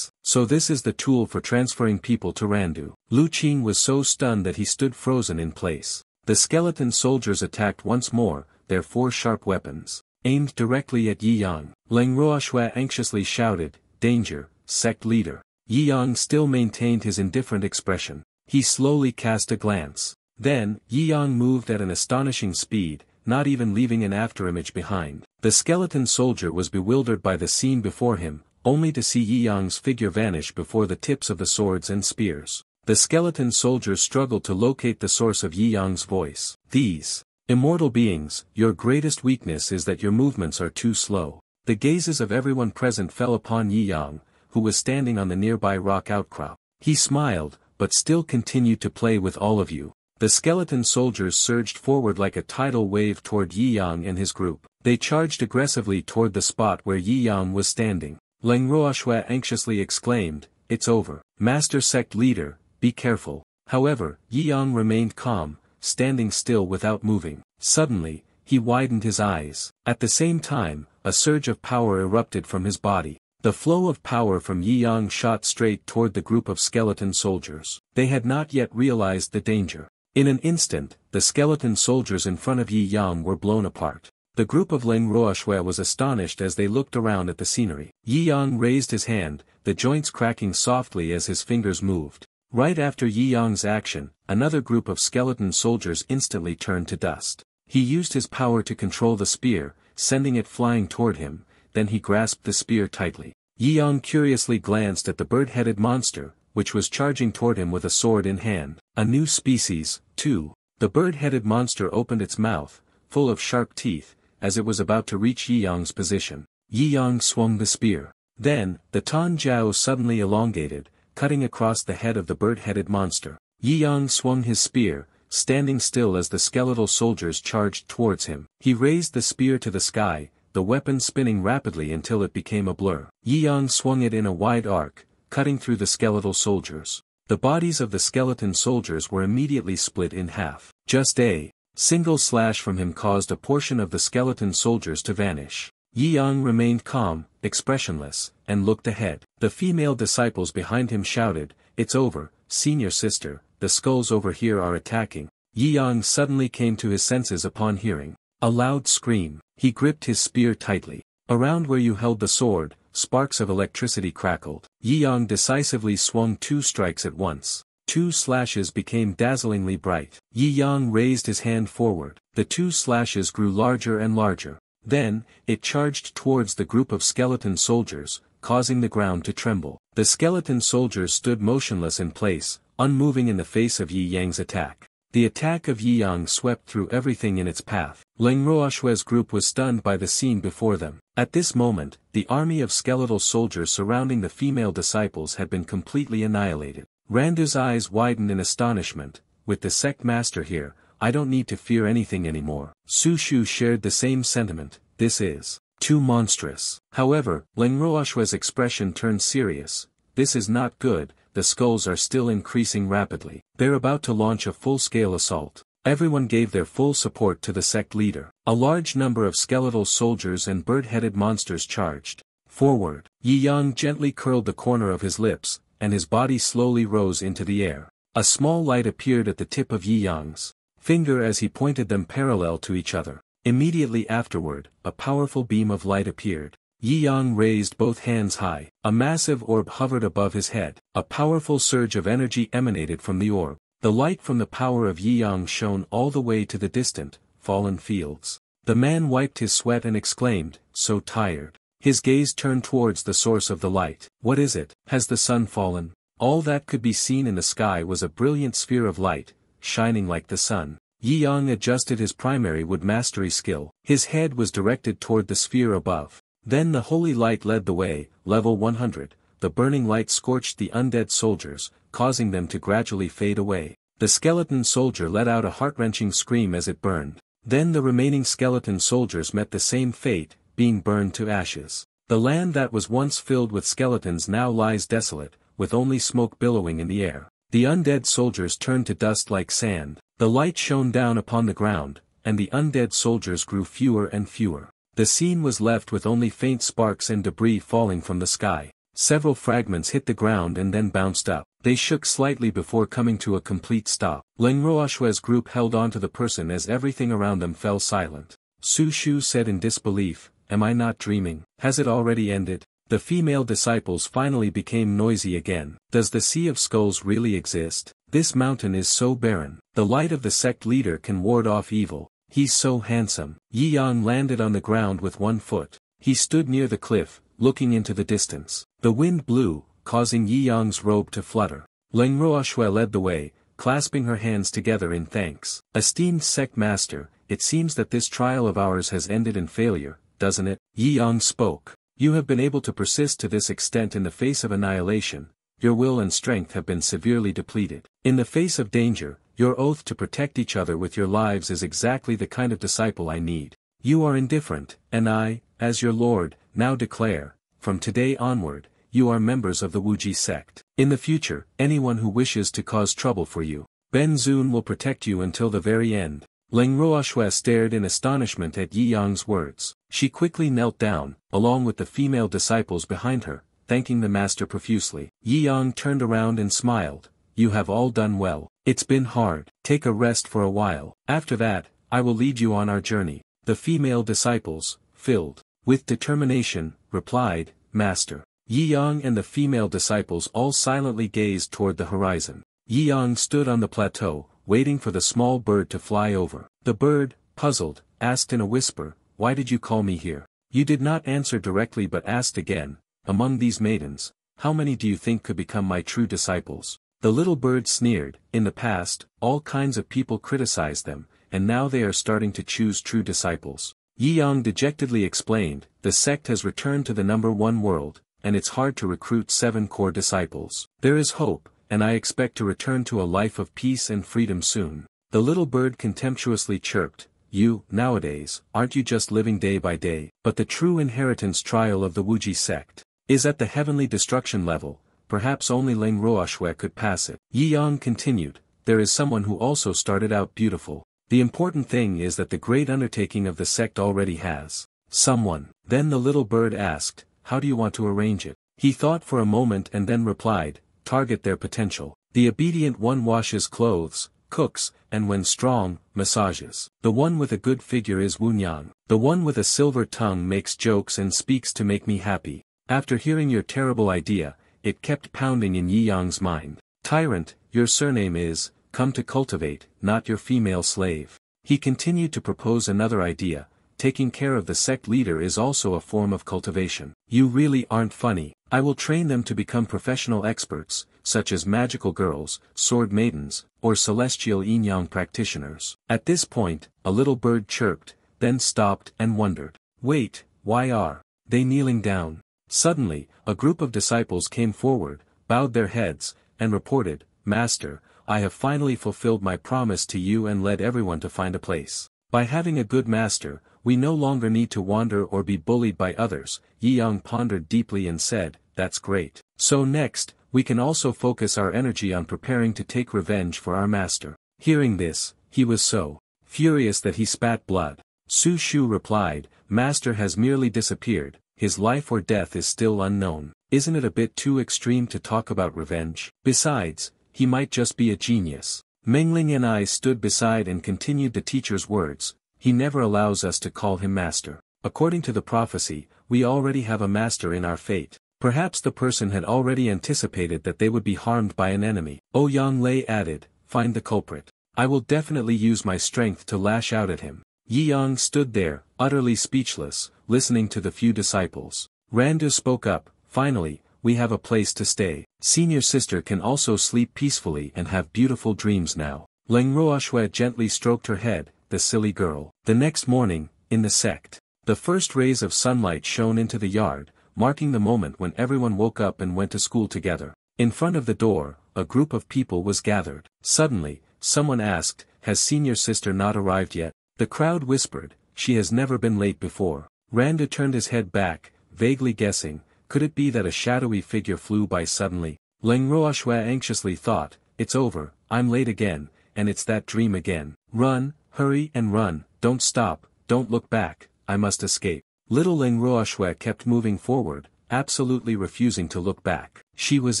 So this is the tool for transferring people to Randu. Lu Qing was so stunned that he stood frozen in place. The skeleton soldiers attacked once more, their 4 sharp weapons, aimed directly at Yi Yang. Ling Ruoxue anxiously shouted, danger, sect leader. Yi Yang still maintained his indifferent expression. He slowly cast a glance. Then, Yi Yang moved at an astonishing speed, not even leaving an afterimage behind. The skeleton soldier was bewildered by the scene before him, only to see Yi Yang's figure vanish before the tips of the swords and spears. The skeleton soldiers struggled to locate the source of Yi Yang's voice. These immortal beings, your greatest weakness is that your movements are too slow. The gazes of everyone present fell upon Yi Yang, who was standing on the nearby rock outcrop. He smiled, but still continued to play with all of you. The skeleton soldiers surged forward like a tidal wave toward Yi Yang and his group. They charged aggressively toward the spot where Yi Yang was standing. Ling Ruoxue anxiously exclaimed, it's over. Master Sect Leader, be careful. However, Yi Yang remained calm, standing still without moving. Suddenly, he widened his eyes. At the same time, a surge of power erupted from his body. The flow of power from Yi Yang shot straight toward the group of skeleton soldiers. They had not yet realized the danger. In an instant, the skeleton soldiers in front of Yi Yang were blown apart. The group of Leng Ruoxue was astonished as they looked around at the scenery. Yi Yang raised his hand, the joints cracking softly as his fingers moved. Right after Yi Yang's action, another group of skeleton soldiers instantly turned to dust. He used his power to control the spear, sending it flying toward him, then he grasped the spear tightly. Yi Yang curiously glanced at the bird-headed monster, which was charging toward him with a sword in hand. A new species, too. The bird-headed monster opened its mouth, full of sharp teeth, as it was about to reach Yi Yang's position. Yi Yang swung the spear. Then, the Tan Jiao suddenly elongated, cutting across the head of the bird-headed monster. Yi Yang swung his spear, standing still as the skeletal soldiers charged towards him. He raised the spear to the sky, the weapon spinning rapidly until it became a blur. Yi Yang swung it in a wide arc, cutting through the skeletal soldiers. The bodies of the skeleton soldiers were immediately split in half. Just a single slash from him caused a portion of the skeleton soldiers to vanish. Yi Yang remained calm, expressionless, and looked ahead. The female disciples behind him shouted, "It's over, senior sister, the skulls over here are attacking." Yi Yang suddenly came to his senses upon hearing a loud scream. He gripped his spear tightly. Around where you held the sword, sparks of electricity crackled. Yi Yang decisively swung 2 strikes at once. 2 slashes became dazzlingly bright. Yi Yang raised his hand forward. The 2 slashes grew larger and larger. Then, it charged towards the group of skeleton soldiers, causing the ground to tremble. The skeleton soldiers stood motionless in place, unmoving in the face of Yi Yang's attack. The attack of Yi Yang swept through everything in its path. Leng Ruoxue's group was stunned by the scene before them. At this moment, the army of skeletal soldiers surrounding the female disciples had been completely annihilated. Randu's eyes widened in astonishment. With the sect master here, I don't need to fear anything anymore. Su Shu shared the same sentiment. This is too monstrous. However, Leng Ruoxue's expression turned serious. This is not good. The skulls are still increasing rapidly. They're about to launch a full-scale assault. Everyone gave their full support to the sect leader. A large number of skeletal soldiers and bird-headed monsters charged forward. Yi Yang gently curled the corner of his lips, and his body slowly rose into the air. A small light appeared at the tip of Yi Yang's finger as he pointed them parallel to each other. Immediately afterward, a powerful beam of light appeared. Yi Yang raised both hands high. A massive orb hovered above his head. A powerful surge of energy emanated from the orb. The light from the power of Yi Yang shone all the way to the distant, fallen fields. The man wiped his sweat and exclaimed, "So tired." His gaze turned towards the source of the light. What is it? Has the sun fallen? All that could be seen in the sky was a brilliant sphere of light, shining like the sun. Yi Yang adjusted his primary wood mastery skill. His head was directed toward the sphere above. Then the holy light led the way. Level 100, the burning light scorched the undead soldiers, causing them to gradually fade away. The skeleton soldier let out a heart-wrenching scream as it burned. Then the remaining skeleton soldiers met the same fate, being burned to ashes. The land that was once filled with skeletons now lies desolate, with only smoke billowing in the air. The undead soldiers turned to dust like sand. The light shone down upon the ground, and the undead soldiers grew fewer and fewer. The scene was left with only faint sparks and debris falling from the sky. Several fragments hit the ground and then bounced up. They shook slightly before coming to a complete stop. Leng Ruoxue's group held on to the person as everything around them fell silent. Su Shu said in disbelief, "Am I not dreaming? Has it already ended?" The female disciples finally became noisy again. Does the Sea of Skulls really exist? This mountain is so barren. The light of the sect leader can ward off evil. He's so handsome. Yi Yang landed on the ground with one foot. He stood near the cliff, looking into the distance. The wind blew, causing Yi Yang's robe to flutter. Leng Ruoxue led the way, clasping her hands together in thanks. "Esteemed sect master, it seems that this trial of ours has ended in failure, doesn't it?" Yi Yang spoke. "You have been able to persist to this extent in the face of annihilation. Your will and strength have been severely depleted. In the face of danger, your oath to protect each other with your lives is exactly the kind of disciple I need. You are indifferent, and I, as your lord, now declare, from today onward, you are members of the Wuji sect. In the future, anyone who wishes to cause trouble for you, Ben Zun will protect you until the very end. Leng Ruoxue stared in astonishment at Yi Yang's words. She quickly knelt down, along with the female disciples behind her, thanking the master profusely. Yi Yang turned around and smiled. You have all done well. It's been hard. Take a rest for a while. After that, I will lead you on our journey. The female disciples, filled with determination, replied, Master. Yi Yang and the female disciples all silently gazed toward the horizon. Yi Yang stood on the plateau, waiting for the small bird to fly over. The bird, puzzled, asked in a whisper, Why did you call me here? You did not answer directly but asked again, Among these maidens, how many do you think could become my true disciples? The little bird sneered. In the past, all kinds of people criticized them, and now they are starting to choose true disciples. Yi Yang dejectedly explained, The sect has returned to the number 1 world, and it's hard to recruit 7 core disciples. There is hope, and I expect to return to a life of peace and freedom soon. The little bird contemptuously chirped, You, nowadays, aren't you just living day by day? But the true inheritance trial of the Wuji sect is at the heavenly destruction level. Perhaps only Leng Ruoxue could pass it. Yi Yang continued, There is someone who also started out beautiful. The important thing is that the great undertaking of the sect already has someone. Then the little bird asked, How do you want to arrange it? He thought for a moment and then replied, Target their potential. The obedient one washes clothes, cooks, and when strong, massages. The one with a good figure is Wunyang. The one with a silver tongue makes jokes and speaks to make me happy. After hearing your terrible idea, it kept pounding in Yi Yang's mind. Tyrant, your surname is, come to cultivate, not your female slave. He continued to propose another idea. Taking care of the sect leader is also a form of cultivation. You really aren't funny. I will train them to become professional experts, such as magical girls, sword maidens, or celestial yin-yang practitioners. At this point, a little bird chirped, then stopped and wondered. Wait, why are they kneeling down? Suddenly, a group of disciples came forward, bowed their heads, and reported, Master, I have finally fulfilled my promise to you and led everyone to find a place. By having a good master, we no longer need to wander or be bullied by others. Yi Yang pondered deeply and said, That's great. So next, we can also focus our energy on preparing to take revenge for our master. Hearing this, he was so furious that he spat blood. Su Shu replied, Master has merely disappeared, his life or death is still unknown. Isn't it a bit too extreme to talk about revenge? Besides, he might just be a genius. Mengling and I stood beside and continued the teacher's words. He never allows us to call him master. According to the prophecy, we already have a master in our fate. Perhaps the person had already anticipated that they would be harmed by an enemy. Ouyang Lei added, Find the culprit. I will definitely use my strength to lash out at him. Yi Yang stood there, utterly speechless, listening to the few disciples. Randu spoke up, Finally, we have a place to stay. Senior sister can also sleep peacefully and have beautiful dreams now. Leng Ruoxue gently stroked her head, the silly girl. The next morning, in the sect, the first rays of sunlight shone into the yard, marking the moment when everyone woke up and went to school together. In front of the door, a group of people was gathered. Suddenly, someone asked, Has senior sister not arrived yet? The crowd whispered, She has never been late before. Randu turned his head back, vaguely guessing, could it be that a shadowy figure flew by suddenly? Leng Ruoxue anxiously thought, It's over, I'm late again, and it's that dream again. Run, hurry and run, don't stop, don't look back, I must escape. Little Leng Ruoxue kept moving forward, absolutely refusing to look back. She was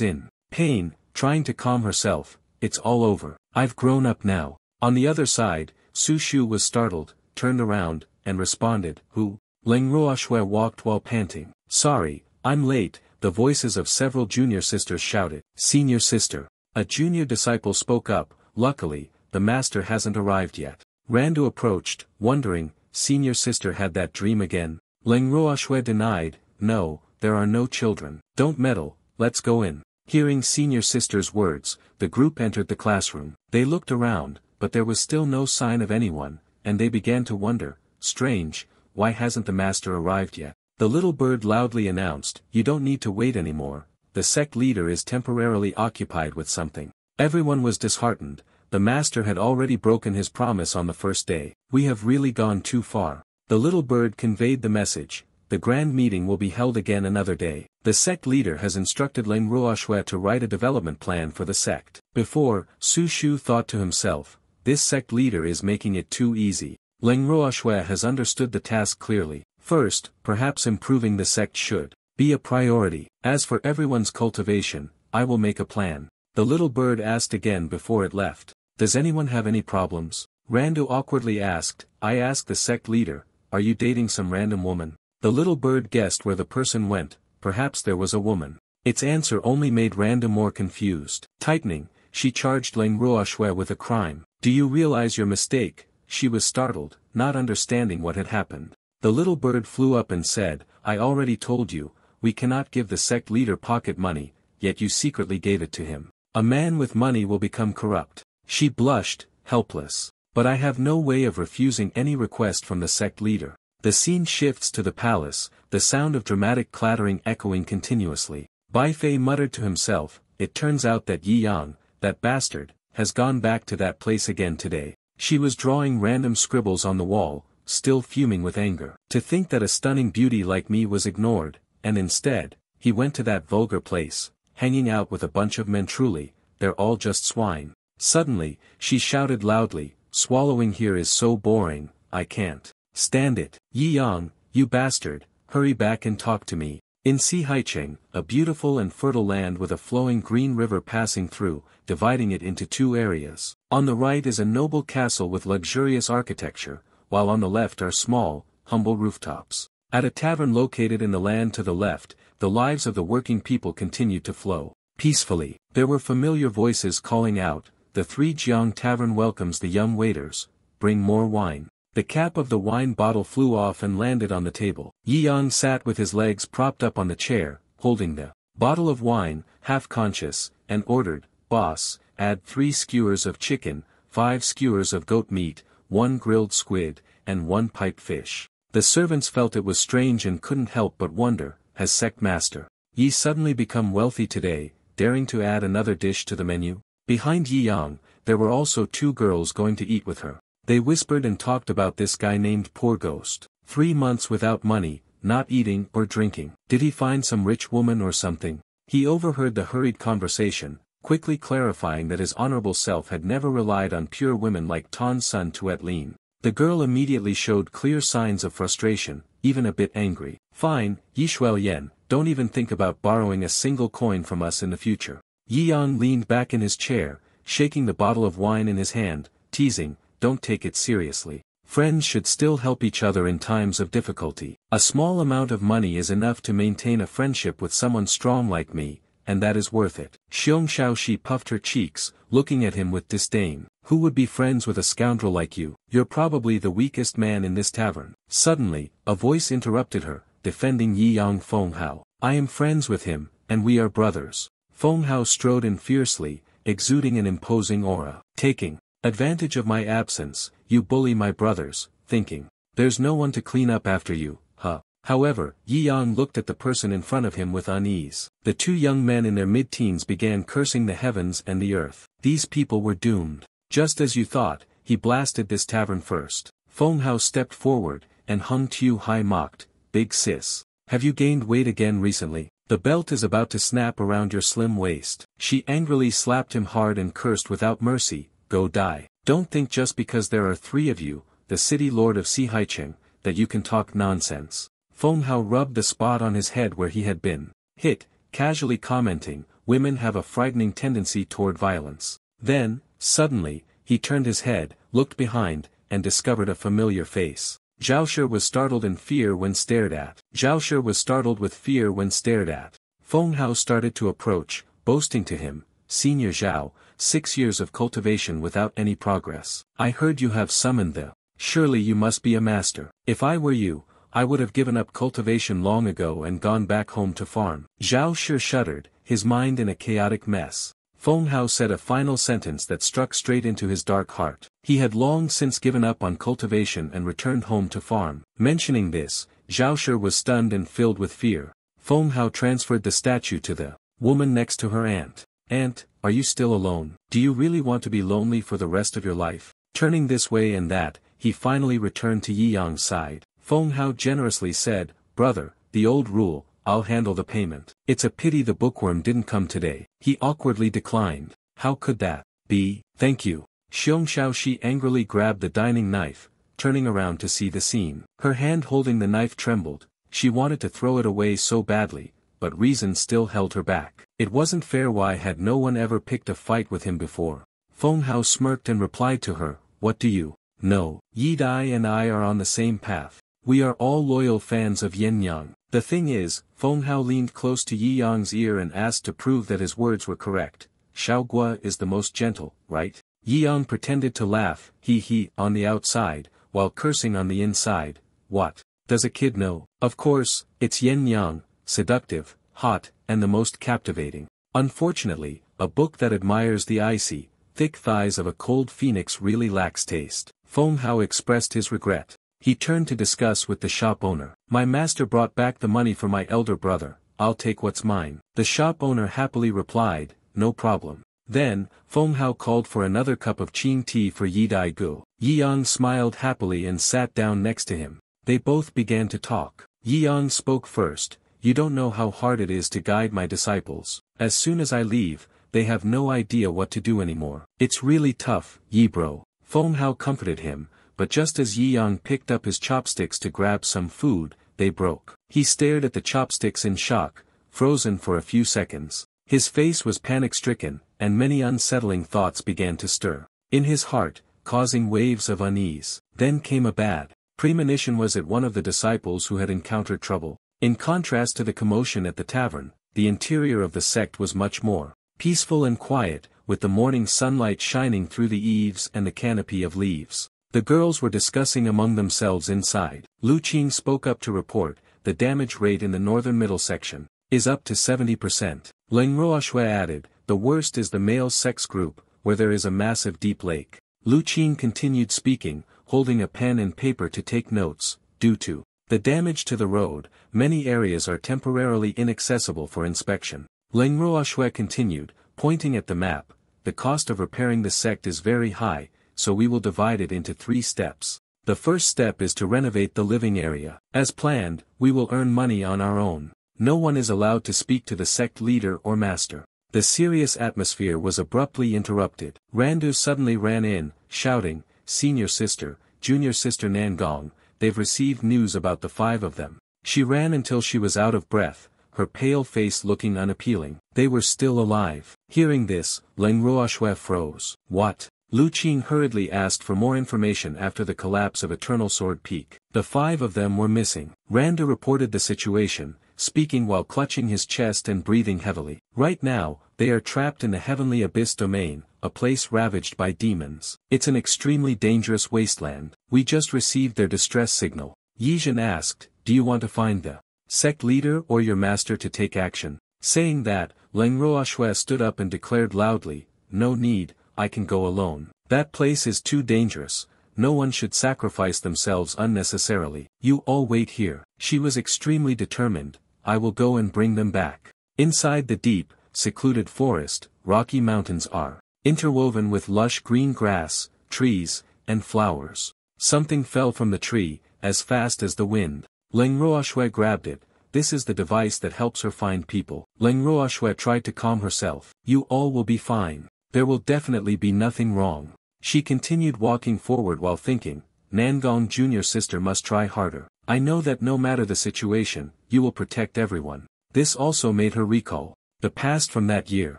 in pain, trying to calm herself. It's all over. I've grown up now. On the other side, Su Shu was startled, turned around, and responded, Who? Leng Ruoxue walked while panting. Sorry, I'm late, the voices of several junior sisters shouted. Senior sister. A junior disciple spoke up, Luckily, the master hasn't arrived yet. Randu approached, wondering, Senior sister had that dream again? Leng Ruoxue denied, No, there are no children. Don't meddle, let's go in. Hearing senior sister's words, the group entered the classroom. They looked around, but there was still no sign of anyone, and they began to wonder, Strange, why hasn't the master arrived yet? The little bird loudly announced, You don't need to wait anymore, the sect leader is temporarily occupied with something. Everyone was disheartened, the master had already broken his promise on the first day. We have really gone too far. The little bird conveyed the message, the grand meeting will be held again another day. The sect leader has instructed Leng Ruoxue to write a development plan for the sect. Before, Su Shu thought to himself, this sect leader is making it too easy. Leng Ruoxue has understood the task clearly. First, perhaps improving the sect should be a priority. As for everyone's cultivation, I will make a plan. The little bird asked again before it left. Does anyone have any problems? Randu awkwardly asked. I asked the sect leader, are you dating some random woman? The little bird guessed where the person went, perhaps there was a woman. Its answer only made Randu more confused. Tightening, she charged Leng Ruoxue with a crime. Do you realize your mistake? She was startled, not understanding what had happened. The little bird flew up and said, I already told you, we cannot give the sect leader pocket money, yet you secretly gave it to him. A man with money will become corrupt. She blushed, helpless. But I have no way of refusing any request from the sect leader. The scene shifts to the palace, the sound of dramatic clattering echoing continuously. Bai Fei muttered to himself, it turns out that Yi Yang, that bastard, has gone back to that place again today. She was drawing random scribbles on the wall, still fuming with anger. To think that a stunning beauty like me was ignored, and instead, he went to that vulgar place, hanging out with a bunch of men. Truly, they're all just swine. Suddenly, she shouted loudly, swallowing here is so boring, I can't stand it. Yi Yang, you bastard, hurry back and talk to me. In Sihaicheng, a beautiful and fertile land with a flowing green river passing through, dividing it into two areas. On the right is a noble castle with luxurious architecture, while on the left are small, humble rooftops. At a tavern located in the land to the left, the lives of the working people continued to flow peacefully. There were familiar voices calling out, the Three Jiang Tavern welcomes the young waiters, bring more wine. The cap of the wine bottle flew off and landed on the table. Yi Yang sat with his legs propped up on the chair, holding the bottle of wine, half conscious, and ordered, boss, add 3 skewers of chicken, 5 skewers of goat meat, 1 grilled squid, and 1 piped fish. The servants felt it was strange and couldn't help but wonder, has sect master Yi suddenly become wealthy today, daring to add another dish to the menu? Behind Yi Yang, there were also 2 girls going to eat with her. They whispered and talked about this guy named Poor Ghost. 3 months without money, not eating or drinking. Did he find some rich woman or something? He overheard the hurried conversation, quickly clarifying that his honorable self had never relied on pure women like Tan Sun Tuet Lin. The girl immediately showed clear signs of frustration, even a bit angry. Fine, Yi Shuoyan, don't even think about borrowing a single coin from us in the future. Yi Yang leaned back in his chair, shaking the bottle of wine in his hand, teasing, don't take it seriously. Friends should still help each other in times of difficulty. A small amount of money is enough to maintain a friendship with someone strong like me, and that is worth it. Xiong Shaoxi puffed her cheeks, looking at him with disdain. Who would be friends with a scoundrel like you? You're probably the weakest man in this tavern. Suddenly, a voice interrupted her, defending Yi Yang. Feng Hao. I am friends with him, and we are brothers. Feng Hao strode in fiercely, exuding an imposing aura. Taking advantage of my absence, you bully my brothers, thinking, there's no one to clean up after you, huh? However, Yi Yang looked at the person in front of him with unease. The 2 young men in their mid-teens began cursing the heavens and the earth. These people were doomed. Just as you thought, he blasted this tavern first. Feng Hao stepped forward, and Hung Tu Hai mocked, big sis. Have you gained weight again recently? The belt is about to snap around your slim waist. She angrily slapped him hard and cursed without mercy, go die. Don't think just because there are 3 of you, the city lord of Sihaicheng, that you can talk nonsense. Feng Hao rubbed the spot on his head where he had been hit, casually commenting, women have a frightening tendency toward violence. Then, suddenly, he turned his head, looked behind, and discovered a familiar face. Zhao Shi was startled in fear when stared at. Zhao Shi was startled with fear when stared at. Feng Hao started to approach, boasting to him, Senior Zhao, 6 years of cultivation without any progress. I heard you have summoned the. Surely you must be a master. If I were you, I would have given up cultivation long ago and gone back home to farm. Zhao Shi shuddered, his mind in a chaotic mess. Feng Hao said a final sentence that struck straight into his dark heart. He had long since given up on cultivation and returned home to farm. Mentioning this, Zhao Shi was stunned and filled with fear. Feng Hao transferred the statue to the woman next to her aunt. Aunt, are you still alone? Do you really want to be lonely for the rest of your life? Turning this way and that, he finally returned to Yi Yang's side. Feng Hao generously said, brother, the old rule, I'll handle the payment. It's a pity the bookworm didn't come today. He awkwardly declined. How could that be? Thank you. Xiong Shaoxi angrily grabbed the dining knife, turning around to see the scene. Her hand holding the knife trembled. She wanted to throw it away so badly, but reason still held her back. It wasn't fair. Why had no one ever picked a fight with him before? Feng Hao smirked and replied to her, what do you know? Yi Dai and I are on the same path. We are all loyal fans of Yin Yang. The thing is, Feng Hao leaned close to Yi Yang's ear and asked to prove that his words were correct. Xiao Gua is the most gentle, right? Yi Yang pretended to laugh, he, on the outside, while cursing on the inside. What? Does a kid know? Of course, it's Yin Yang, seductive, hot, and the most captivating. Unfortunately, a book that admires the icy, thick thighs of a cold phoenix really lacks taste. Feng Hao expressed his regret. He turned to discuss with the shop owner. My master brought back the money for my elder brother, I'll take what's mine. The shop owner happily replied, no problem. Then, Feng Hao called for another cup of Qing tea for Yi Dai Gu. Yi Yang smiled happily and sat down next to him. They both began to talk. Yi Yang spoke first. You don't know how hard it is to guide my disciples. As soon as I leave, they have no idea what to do anymore. It's really tough, Yi bro. Feng Hao comforted him, but just as Yi Yang picked up his chopsticks to grab some food, they broke. He stared at the chopsticks in shock, frozen for a few seconds. His face was panic-stricken, and many unsettling thoughts began to stir in his heart, causing waves of unease. Then came a bad premonition. Was it one of the disciples who had encountered trouble? In contrast to the commotion at the tavern, the interior of the sect was much more peaceful and quiet, with the morning sunlight shining through the eaves and the canopy of leaves. The girls were discussing among themselves inside. Lu Qing spoke up to report, the damage rate in the northern middle section is up to 70%. Leng Ruoxue added, the worst is the male sex group, where there is a massive deep lake. Lu Qing continued speaking, holding a pen and paper to take notes. Due to the damage to the road, many areas are temporarily inaccessible for inspection. Leng Ruoxue continued, pointing at the map, the cost of repairing the sect is very high, so we will divide it into 3 steps. The first step is to renovate the living area. As planned, we will earn money on our own. No one is allowed to speak to the sect leader or master. The serious atmosphere was abruptly interrupted. Randu suddenly ran in, shouting, Senior sister, Junior sister Nangong, they've received news about the 5 of them. She ran until she was out of breath, her pale face looking unappealing. They were still alive. Hearing this, Leng Ruoxue froze. What? Lu Qing hurriedly asked for more information after the collapse of Eternal Sword Peak. The 5 of them were missing. Randu reported the situation, speaking while clutching his chest and breathing heavily. Right now, they are trapped in the Heavenly Abyss domain, a place ravaged by demons. It's an extremely dangerous wasteland. We just received their distress signal. Yi Zhen asked, do you want to find the sect leader or your master to take action? Saying that, Leng Ruoxue stood up and declared loudly, no need, I can go alone. That place is too dangerous. No one should sacrifice themselves unnecessarily. You all wait here. She was extremely determined. I will go and bring them back. Inside the deep, secluded forest, rocky mountains are interwoven with lush green grass, trees, and flowers. Something fell from the tree, as fast as the wind. Leng Ruoxue grabbed it. This is the device that helps her find people. Leng Ruoxue tried to calm herself. You all will be fine. There will definitely be nothing wrong. She continued walking forward while thinking, Nangong junior sister must try harder. I know that no matter the situation, you will protect everyone. This also made her recall the past from that year.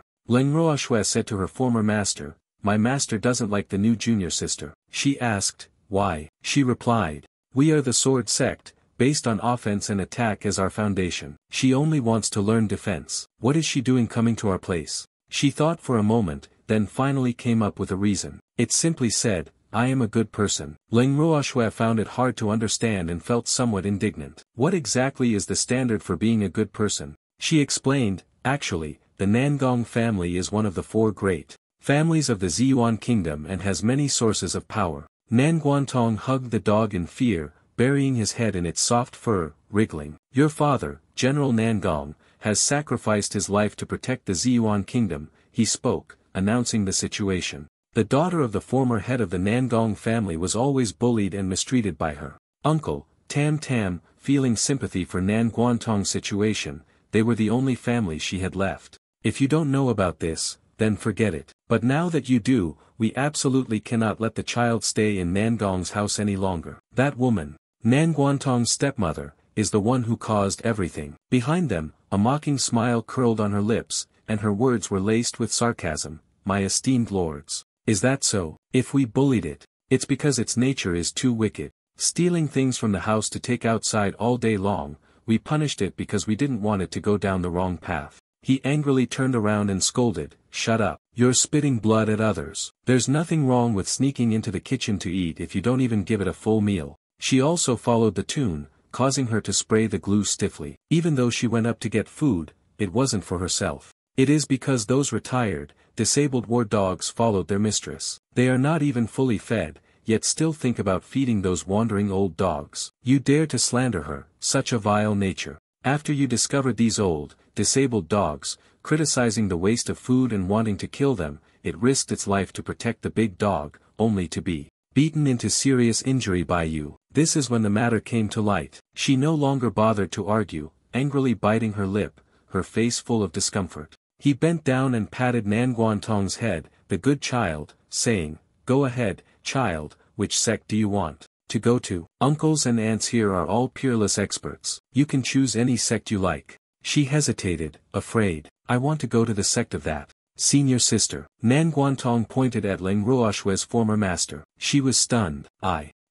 Leng Ruoxue said to her former master, my master doesn't like the new junior sister. She asked, why? She replied, we are the sword sect, based on offense and attack as our foundation. She only wants to learn defense. What is she doing coming to our place? She thought for a moment, then finally came up with a reason. It simply said, I am a good person. Leng Ruoxue found it hard to understand and felt somewhat indignant. What exactly is the standard for being a good person? She explained, actually, the Nangong family is one of the 4 great families of the Ziyuan kingdom and has many sources of power. Nanguantong hugged the dog in fear, burying his head in its soft fur, wriggling. Your father, General Nangong, has sacrificed his life to protect the Ziyuan kingdom, he spoke, announcing the situation. The daughter of the former head of the Nangong family was always bullied and mistreated by her uncle, Tam Tam, feeling sympathy for Nan Guantong's situation. They were the only family she had left. If you don't know about this, then forget it. But now that you do, we absolutely cannot let the child stay in Nangong's house any longer. That woman, Nan Guantong's stepmother, is the one who caused everything. Behind them, a mocking smile curled on her lips, and her words were laced with sarcasm. My esteemed lords. Is that so? If we bullied it, it's because its nature is too wicked. Stealing things from the house to take outside all day long, we punished it because we didn't want it to go down the wrong path. He angrily turned around and scolded, shut up. You're spitting blood at others. There's nothing wrong with sneaking into the kitchen to eat if you don't even give it a full meal. She also followed the tune, causing her to spray the glue stiffly. Even though she went up to get food, it wasn't for herself. It is because those retired, disabled war dogs followed their mistress. They are not even fully fed, yet still think about feeding those wandering old dogs. You dare to slander her, such a vile nature. After you discovered these old, disabled dogs, criticizing the waste of food and wanting to kill them, it risked its life to protect the big dog, only to be beaten into serious injury by you. This is when the matter came to light. She no longer bothered to argue, angrily biting her lip, her face full of discomfort. He bent down and patted Nan Guantong's head, the good child, saying, go ahead, child, which sect do you want to go to? Uncles and aunts here are all peerless experts. You can choose any sect you like. She hesitated, afraid. I want to go to the sect of that senior sister. Nan Guantong pointed at Ling Ruoshue's former master. She was stunned.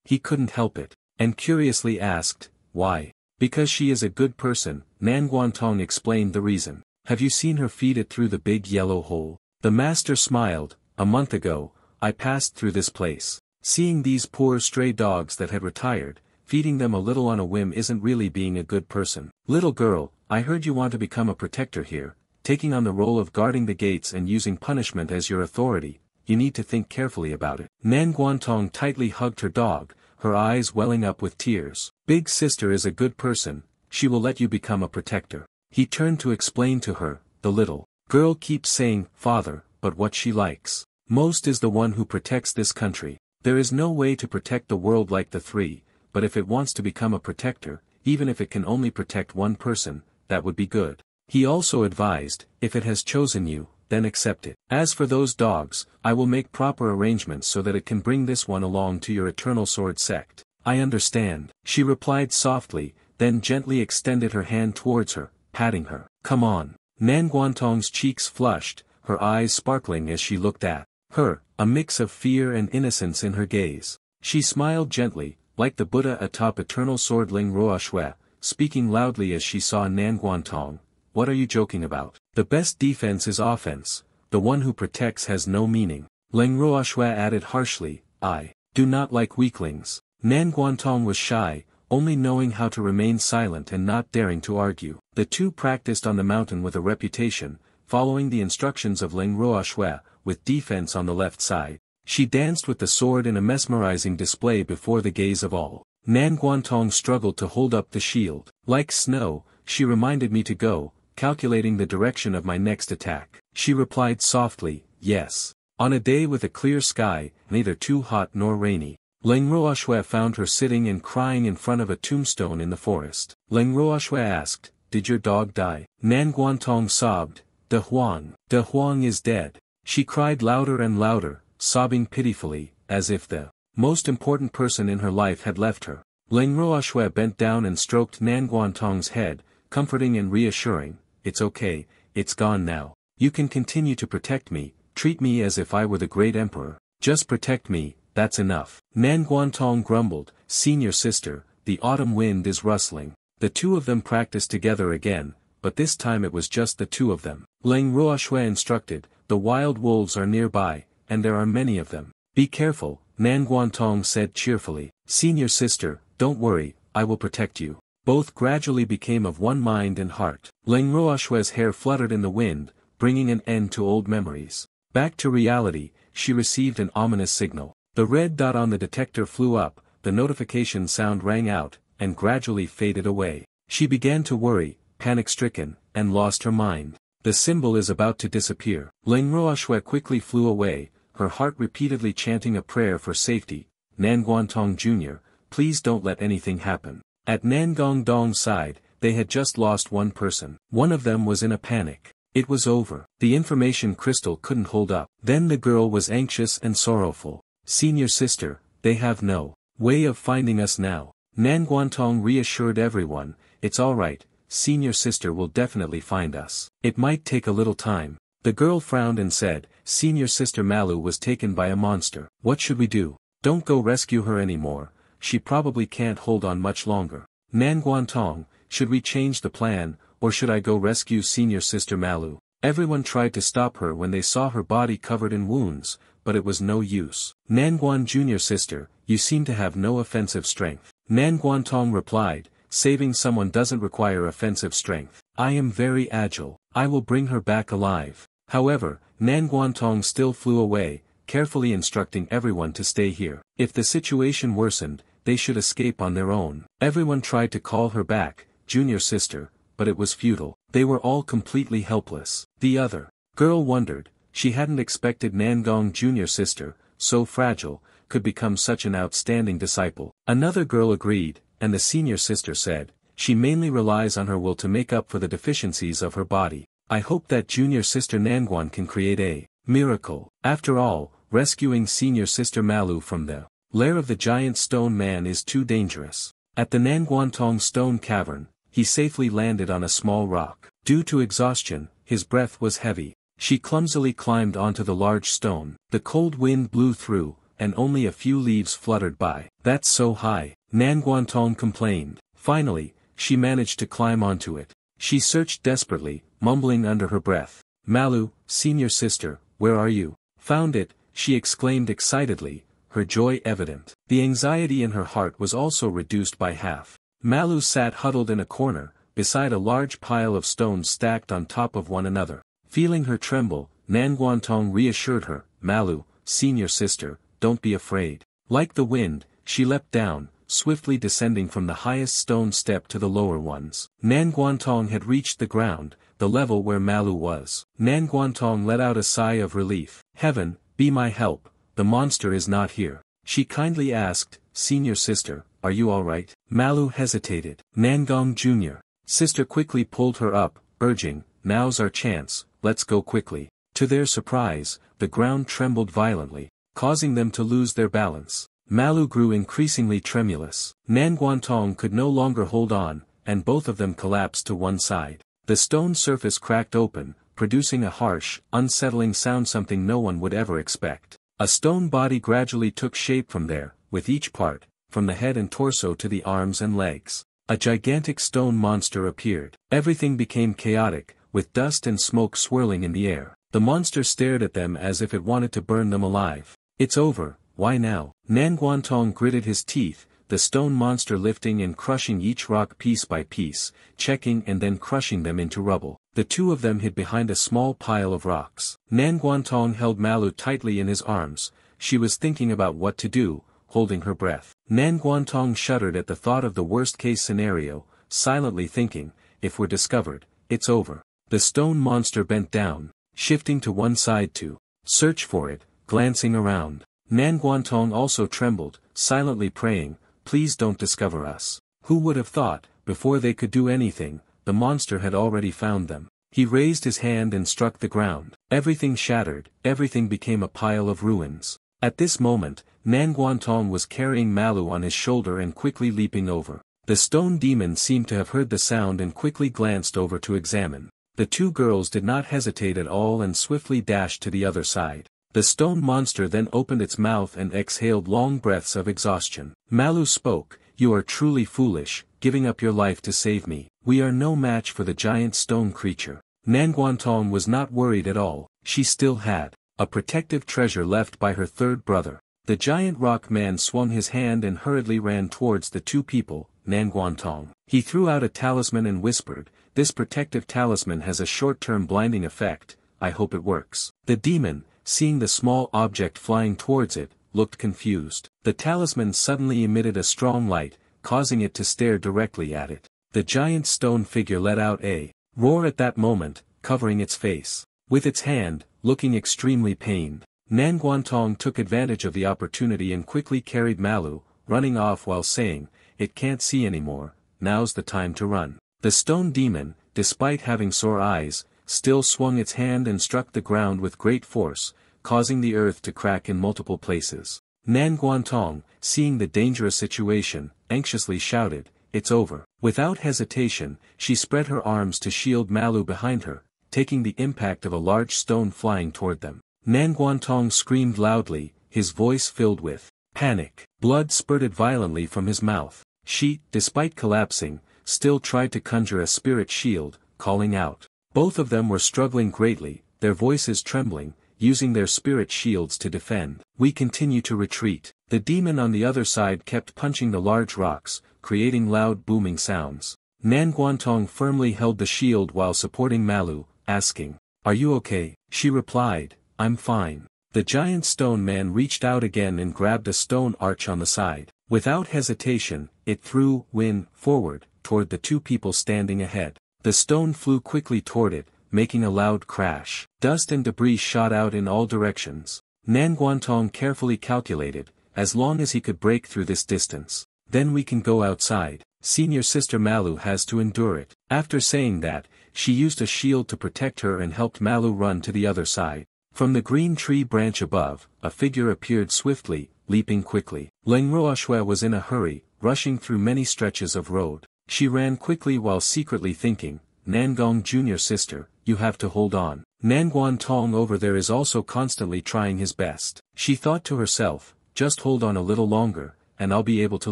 He couldn't help it, and curiously asked, why? Because she is a good person. Nan Guantong explained the reason. Have you seen her feed it through the big yellow hole? The master smiled. A month ago, I passed through this place. Seeing these poor stray dogs that had retired, feeding them a little on a whim isn't really being a good person. Little girl, I heard you want to become a protector here, taking on the role of guarding the gates and using punishment as your authority. You need to think carefully about it. Nan Guantong tightly hugged her dog, her eyes welling up with tears. Big sister is a good person, she will let you become a protector. He turned to explain to her. The little girl keeps saying, father, but what she likes most is the one who protects this country. There is no way to protect the world like the three, but if it wants to become a protector, even if it can only protect one person, that would be good. He also advised, if it has chosen you, then accept it. As for those dogs, I will make proper arrangements so that it can bring this one along to your eternal sword sect. I understand, she replied softly, then gently extended her hand towards her, patting her. Come on. Nan Guantong's cheeks flushed, her eyes sparkling as she looked at her, a mix of fear and innocence in her gaze. She smiled gently, like the Buddha atop eternal sword Ling Ruoshue, speaking loudly as she saw Nan Guantong. What are you joking about? The best defense is offense. The one who protects has no meaning. Ling Ruoshue added harshly, I do not like weaklings. Nan Guantong was shy, only knowing how to remain silent and not daring to argue. The two practiced on the mountain with a reputation, following the instructions of Ling Ruoshue, with defense on the left side. She danced with the sword in a mesmerizing display before the gaze of all. Nan Guantong struggled to hold up the shield. Like snow, she reminded me to go, calculating the direction of my next attack. She replied softly, yes. On a day with a clear sky, neither too hot nor rainy. Ling Ruoshue found her sitting and crying in front of a tombstone in the forest. Ling Ruoshue asked, did your dog die? Nan Guantong sobbed, De Huang is dead. She cried louder and louder, sobbing pitifully, as if the most important person in her life had left her. Ling Ruoshue bent down and stroked Nan Guantong's head, comforting and reassuring, it's okay, it's gone now. You can continue to protect me, treat me as if I were the great emperor. Just protect me, that's enough. Nan Guantong grumbled, senior sister, the autumn wind is rustling. The two of them practiced together again, but this time it was just the two of them. Ling Ruoshue instructed, the wild wolves are nearby, and there are many of them. Be careful, Nan Guantong said cheerfully. Senior sister, don't worry, I will protect you. Both gradually became of one mind and heart. Ling Ruoshue's hair fluttered in the wind, bringing an end to old memories. Back to reality, she received an ominous signal. The red dot on the detector flew up, the notification sound rang out, and gradually faded away. She began to worry, panic-stricken, and lost her mind. The symbol is about to disappear. Ling Ruoshue quickly flew away, her heart repeatedly chanting a prayer for safety. Nan Guantong Jr., please don't let anything happen. At Nangong Dong's side, they had just lost one person. One of them was in a panic. It was over. The information crystal couldn't hold up. Then the girl was anxious and sorrowful. Senior sister, they have no way of finding us now. Nanguantong reassured everyone, it's alright, senior sister will definitely find us. It might take a little time. The girl frowned and said, senior sister Malu was taken by a monster. What should we do? Don't go rescue her anymore, she probably can't hold on much longer. Nanguantong, should we change the plan, or should I go rescue senior sister Malu? Everyone tried to stop her when they saw her body covered in wounds, but it was no use. Nanguan junior sister, you seem to have no offensive strength. Nanguantong replied, saving someone doesn't require offensive strength. I am very agile, I will bring her back alive. However, Nanguantong still flew away, carefully instructing everyone to stay here. If the situation worsened, they should escape on their own. Everyone tried to call her back, junior sister, but it was futile. They were all completely helpless. The other girl wondered, she hadn't expected Nangong junior sister, so fragile, could become such an outstanding disciple. Another girl agreed, and the senior sister said, she mainly relies on her will to make up for the deficiencies of her body. I hope that junior sister Nangguan can create a miracle. After all, rescuing senior sister Malu from the lair of the giant stone man is too dangerous. At the Nanguantong stone cavern, he safely landed on a small rock. Due to exhaustion, his breath was heavy. She clumsily climbed onto the large stone. The cold wind blew through, and only a few leaves fluttered by. That's so high, Nanguantong complained. Finally, she managed to climb onto it. She searched desperately, mumbling under her breath. Malu, senior sister, where are you? Found it, she exclaimed excitedly, her joy evident. The anxiety in her heart was also reduced by half. Malu sat huddled in a corner, beside a large pile of stones stacked on top of one another. Feeling her tremble, Nanguantong reassured her, Malu, senior sister, don't be afraid. Like the wind, she leapt down, swiftly descending from the highest stone step to the lower ones. Nanguantong had reached the ground, the level where Malu was. Nanguantong let out a sigh of relief. Heaven, be my help, the monster is not here. She kindly asked, senior sister, are you alright? Malu hesitated. Nangong junior sister quickly pulled her up, urging, now's our chance, let's go quickly. To their surprise, the ground trembled violently, causing them to lose their balance. Malu grew increasingly tremulous. Nanguantong could no longer hold on, and both of them collapsed to one side. The stone surface cracked open, producing a harsh, unsettling sound, something no one would ever expect. A stone body gradually took shape from there, with each part, from the head and torso to the arms and legs. A gigantic stone monster appeared. Everything became chaotic, with dust and smoke swirling in the air. The monster stared at them as if it wanted to burn them alive. It's over, why now? Nanguantong gritted his teeth, the stone monster lifting and crushing each rock piece by piece, checking and then crushing them into rubble. The two of them hid behind a small pile of rocks. Nanguantong held Malu tightly in his arms. She was thinking about what to do, holding her breath. Nanguantong shuddered at the thought of the worst-case scenario, silently thinking, if we're discovered, it's over. The stone monster bent down, shifting to one side to search for it, glancing around. Nanguantong also trembled, silently praying, please don't discover us. Who would have thought, before they could do anything, the monster had already found them. He raised his hand and struck the ground. Everything shattered, everything became a pile of ruins. At this moment, Nanguantong was carrying Malu on his shoulder and quickly leaping over. The stone demon seemed to have heard the sound and quickly glanced over to examine. The two girls did not hesitate at all and swiftly dashed to the other side. The stone monster then opened its mouth and exhaled long breaths of exhaustion. Malu spoke, you are truly foolish, giving up your life to save me. We are no match for the giant stone creature. Nanguantong was not worried at all. She still had a protective treasure left by her third brother. The giant rock man swung his hand and hurriedly ran towards the two people, Nanguantong. He threw out a talisman and whispered, this protective talisman has a short-term blinding effect, I hope it works. The demon, seeing the small object flying towards it, looked confused. The talisman suddenly emitted a strong light, causing it to stare directly at it. The giant stone figure let out a roar at that moment, covering its face. With its hand, looking extremely pained, Nanguantong took advantage of the opportunity and quickly carried Malu, running off while saying, it can't see anymore, now's the time to run. The stone demon, despite having sore eyes, still swung its hand and struck the ground with great force, causing the earth to crack in multiple places. Nan Guantong, seeing the dangerous situation, anxiously shouted, "It's over." Without hesitation, she spread her arms to shield Malu behind her, taking the impact of a large stone flying toward them. Nan Guantong screamed loudly, his voice filled with panic. Blood spurted violently from his mouth. She, despite collapsing, still tried to conjure a spirit shield, calling out. Both of them were struggling greatly, their voices trembling, using their spirit shields to defend. We continue to retreat. The demon on the other side kept punching the large rocks, creating loud booming sounds. Nan Guantong firmly held the shield while supporting Malu, asking, "Are you okay?" She replied, "I'm fine." The giant stone man reached out again and grabbed a stone arch on the side. Without hesitation, it threw Win forward, toward the two people standing ahead. The stone flew quickly toward it, making a loud crash. Dust and debris shot out in all directions. Nan Guantong carefully calculated, as long as he could break through this distance, then we can go outside. Senior sister Malu has to endure it. After saying that, she used a shield to protect her and helped Malu run to the other side. From the green tree branch above, a figure appeared swiftly, leaping quickly. Leng Ruoxue was in a hurry, rushing through many stretches of road. She ran quickly while secretly thinking, "Nangong junior sister, you have to hold on." Nan Guantong over there is also constantly trying his best. She thought to herself, "Just hold on a little longer, and I'll be able to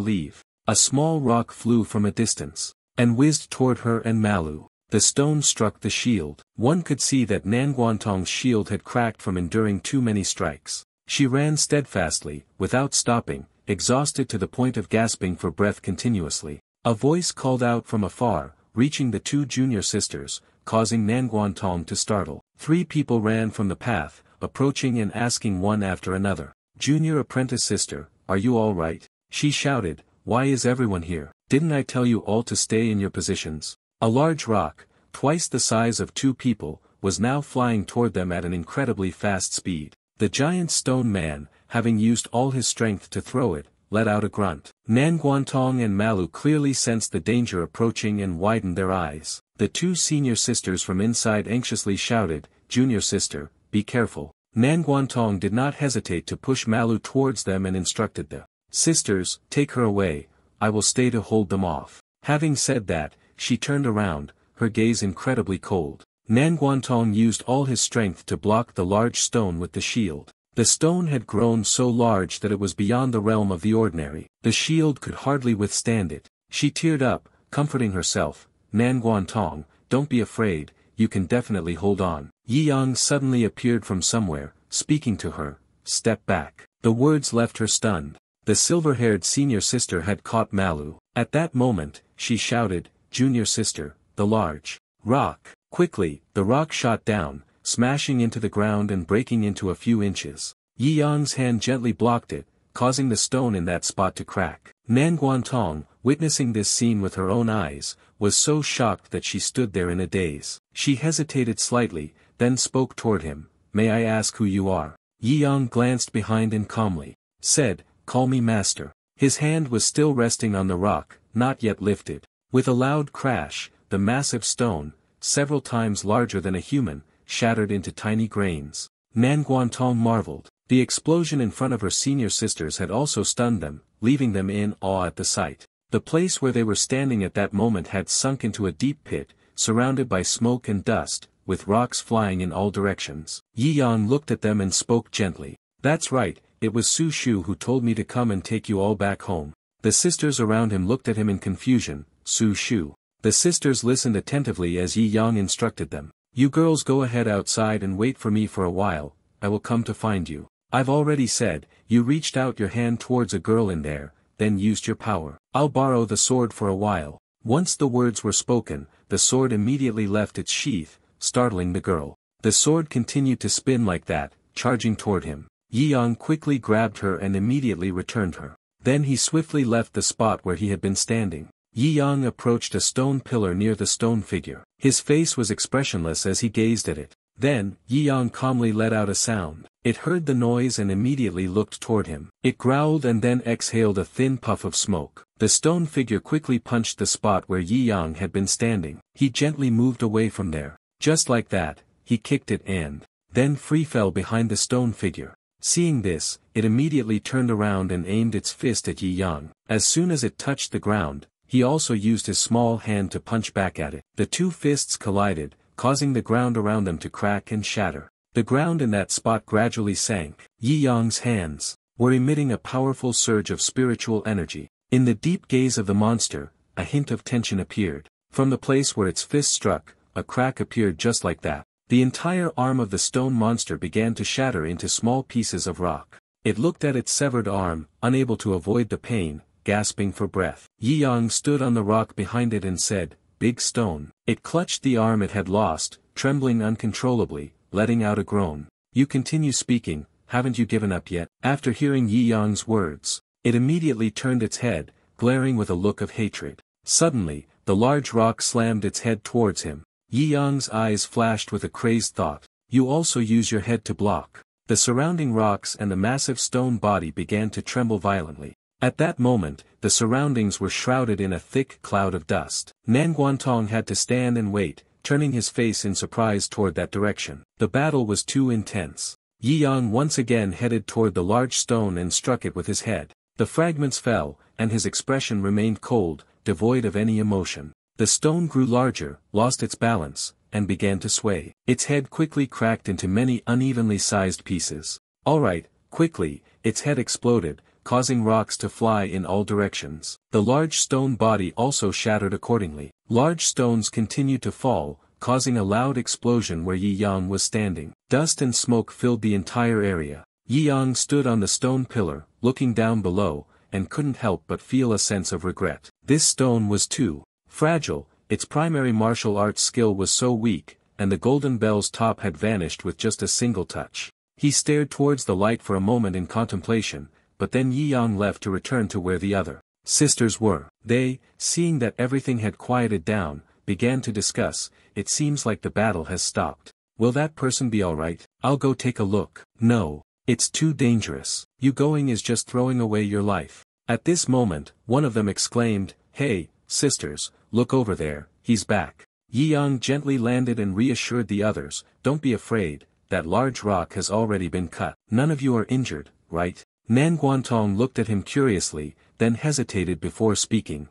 leave." A small rock flew from a distance, and whizzed toward her and Malu. The stone struck the shield. One could see that Nan Guantong's shield had cracked from enduring too many strikes. She ran steadfastly, without stopping, exhausted to the point of gasping for breath continuously. A voice called out from afar, reaching the two junior sisters, causing Nan Guantong to startle. 3 people ran from the path, approaching and asking one after another, "Junior apprentice sister, are you all right?" She shouted, "Why is everyone here? Didn't I tell you all to stay in your positions?" A large rock, twice the size of 2 people, was now flying toward them at an incredibly fast speed. The giant stone man, having used all his strength to throw it, let out a grunt. Nan Guantong and Malu clearly sensed the danger approaching and widened their eyes. The 2 senior sisters from inside anxiously shouted, "Junior sister, be careful." Nan Guantong did not hesitate to push Malu towards them and instructed the sisters, "Take her away, I will stay to hold them off." Having said that, she turned around, her gaze incredibly cold. Nan Guantong used all his strength to block the large stone with the shield. The stone had grown so large that it was beyond the realm of the ordinary. The shield could hardly withstand it. She teared up, comforting herself, "Nan Guantong, don't be afraid, you can definitely hold on." Yi Yang suddenly appeared from somewhere, speaking to her, "Step back." The words left her stunned. The silver-haired senior sister had caught Malu. At that moment, she shouted, "Junior sister, the large rock." Quickly, the rock shot down, smashing into the ground and breaking into a few inches. Yi Yang's hand gently blocked it, causing the stone in that spot to crack. Nan Guantong, witnessing this scene with her own eyes, was so shocked that she stood there in a daze. She hesitated slightly, then spoke toward him, "May I ask who you are?" Yi Yang glanced behind and calmly said, "Call me master." His hand was still resting on the rock, not yet lifted. With a loud crash, the massive stone, several times larger than a human, shattered into tiny grains. Nan Guantong marveled. The explosion in front of her senior sisters had also stunned them, leaving them in awe at the sight. The place where they were standing at that moment had sunk into a deep pit, surrounded by smoke and dust, with rocks flying in all directions. Yi Yang looked at them and spoke gently. "That's right, it was Su Shu who told me to come and take you all back home." The sisters around him looked at him in confusion. Su Shu. The sisters listened attentively as Yi Yang instructed them. "You girls go ahead outside and wait for me for a while, I will come to find you." "I've already said, you reached out your hand towards a girl in there, then used your power. I'll borrow the sword for a while." Once the words were spoken, the sword immediately left its sheath, startling the girl. The sword continued to spin like that, charging toward him. Yi Yang quickly grabbed her and immediately returned her. Then he swiftly left the spot where he had been standing. Yi Yang approached a stone pillar near the stone figure. His face was expressionless as he gazed at it. Then, Yi Yang calmly let out a sound. It heard the noise and immediately looked toward him. It growled and then exhaled a thin puff of smoke. The stone figure quickly punched the spot where Yi Yang had been standing. He gently moved away from there. Just like that, he kicked it and then free fell behind the stone figure. Seeing this, it immediately turned around and aimed its fist at Yi Yang. As soon as it touched the ground, he also used his small hand to punch back at it. The two fists collided, causing the ground around them to crack and shatter. The ground in that spot gradually sank. Yi Yang's hands were emitting a powerful surge of spiritual energy. In the deep gaze of the monster, a hint of tension appeared. From the place where its fist struck, a crack appeared just like that. The entire arm of the stone monster began to shatter into small pieces of rock. It looked at its severed arm, unable to avoid the pain, gasping for breath. Yi Yang stood on the rock behind it and said, "Big stone." It clutched the arm it had lost, trembling uncontrollably, letting out a groan. "You continue speaking, haven't you given up yet?" After hearing Yi Yang's words, it immediately turned its head, glaring with a look of hatred. Suddenly, the large rock slammed its head towards him. Yi Yang's eyes flashed with a crazed thought. "You also use your head to block." The surrounding rocks and the massive stone body began to tremble violently. At that moment, the surroundings were shrouded in a thick cloud of dust. Nan Guantong had to stand and wait, turning his face in surprise toward that direction. The battle was too intense. Yi Yang once again headed toward the large stone and struck it with his head. The fragments fell, and his expression remained cold, devoid of any emotion. The stone grew larger, lost its balance, and began to sway. Its head quickly cracked into many unevenly sized pieces. "Alright," quickly, its head exploded, causing rocks to fly in all directions. The large stone body also shattered accordingly. Large stones continued to fall, causing a loud explosion where Yi Yang was standing. Dust and smoke filled the entire area. Yi Yang stood on the stone pillar, looking down below, and couldn't help but feel a sense of regret. This stone was too fragile, its primary martial arts skill was so weak, and the golden bell's top had vanished with just a single touch. He stared towards the light for a moment in contemplation, but then Yi Yang left to return to where the other sisters were. They, seeing that everything had quieted down, began to discuss. "It seems like the battle has stopped. Will that person be alright? I'll go take a look." "No. It's too dangerous. You going is just throwing away your life." At this moment, one of them exclaimed, "Hey, sisters, look over there, he's back." Yi Yang gently landed and reassured the others, "Don't be afraid, that large rock has already been cut. None of you are injured, right?" Nan Guantong looked at him curiously, then hesitated before speaking.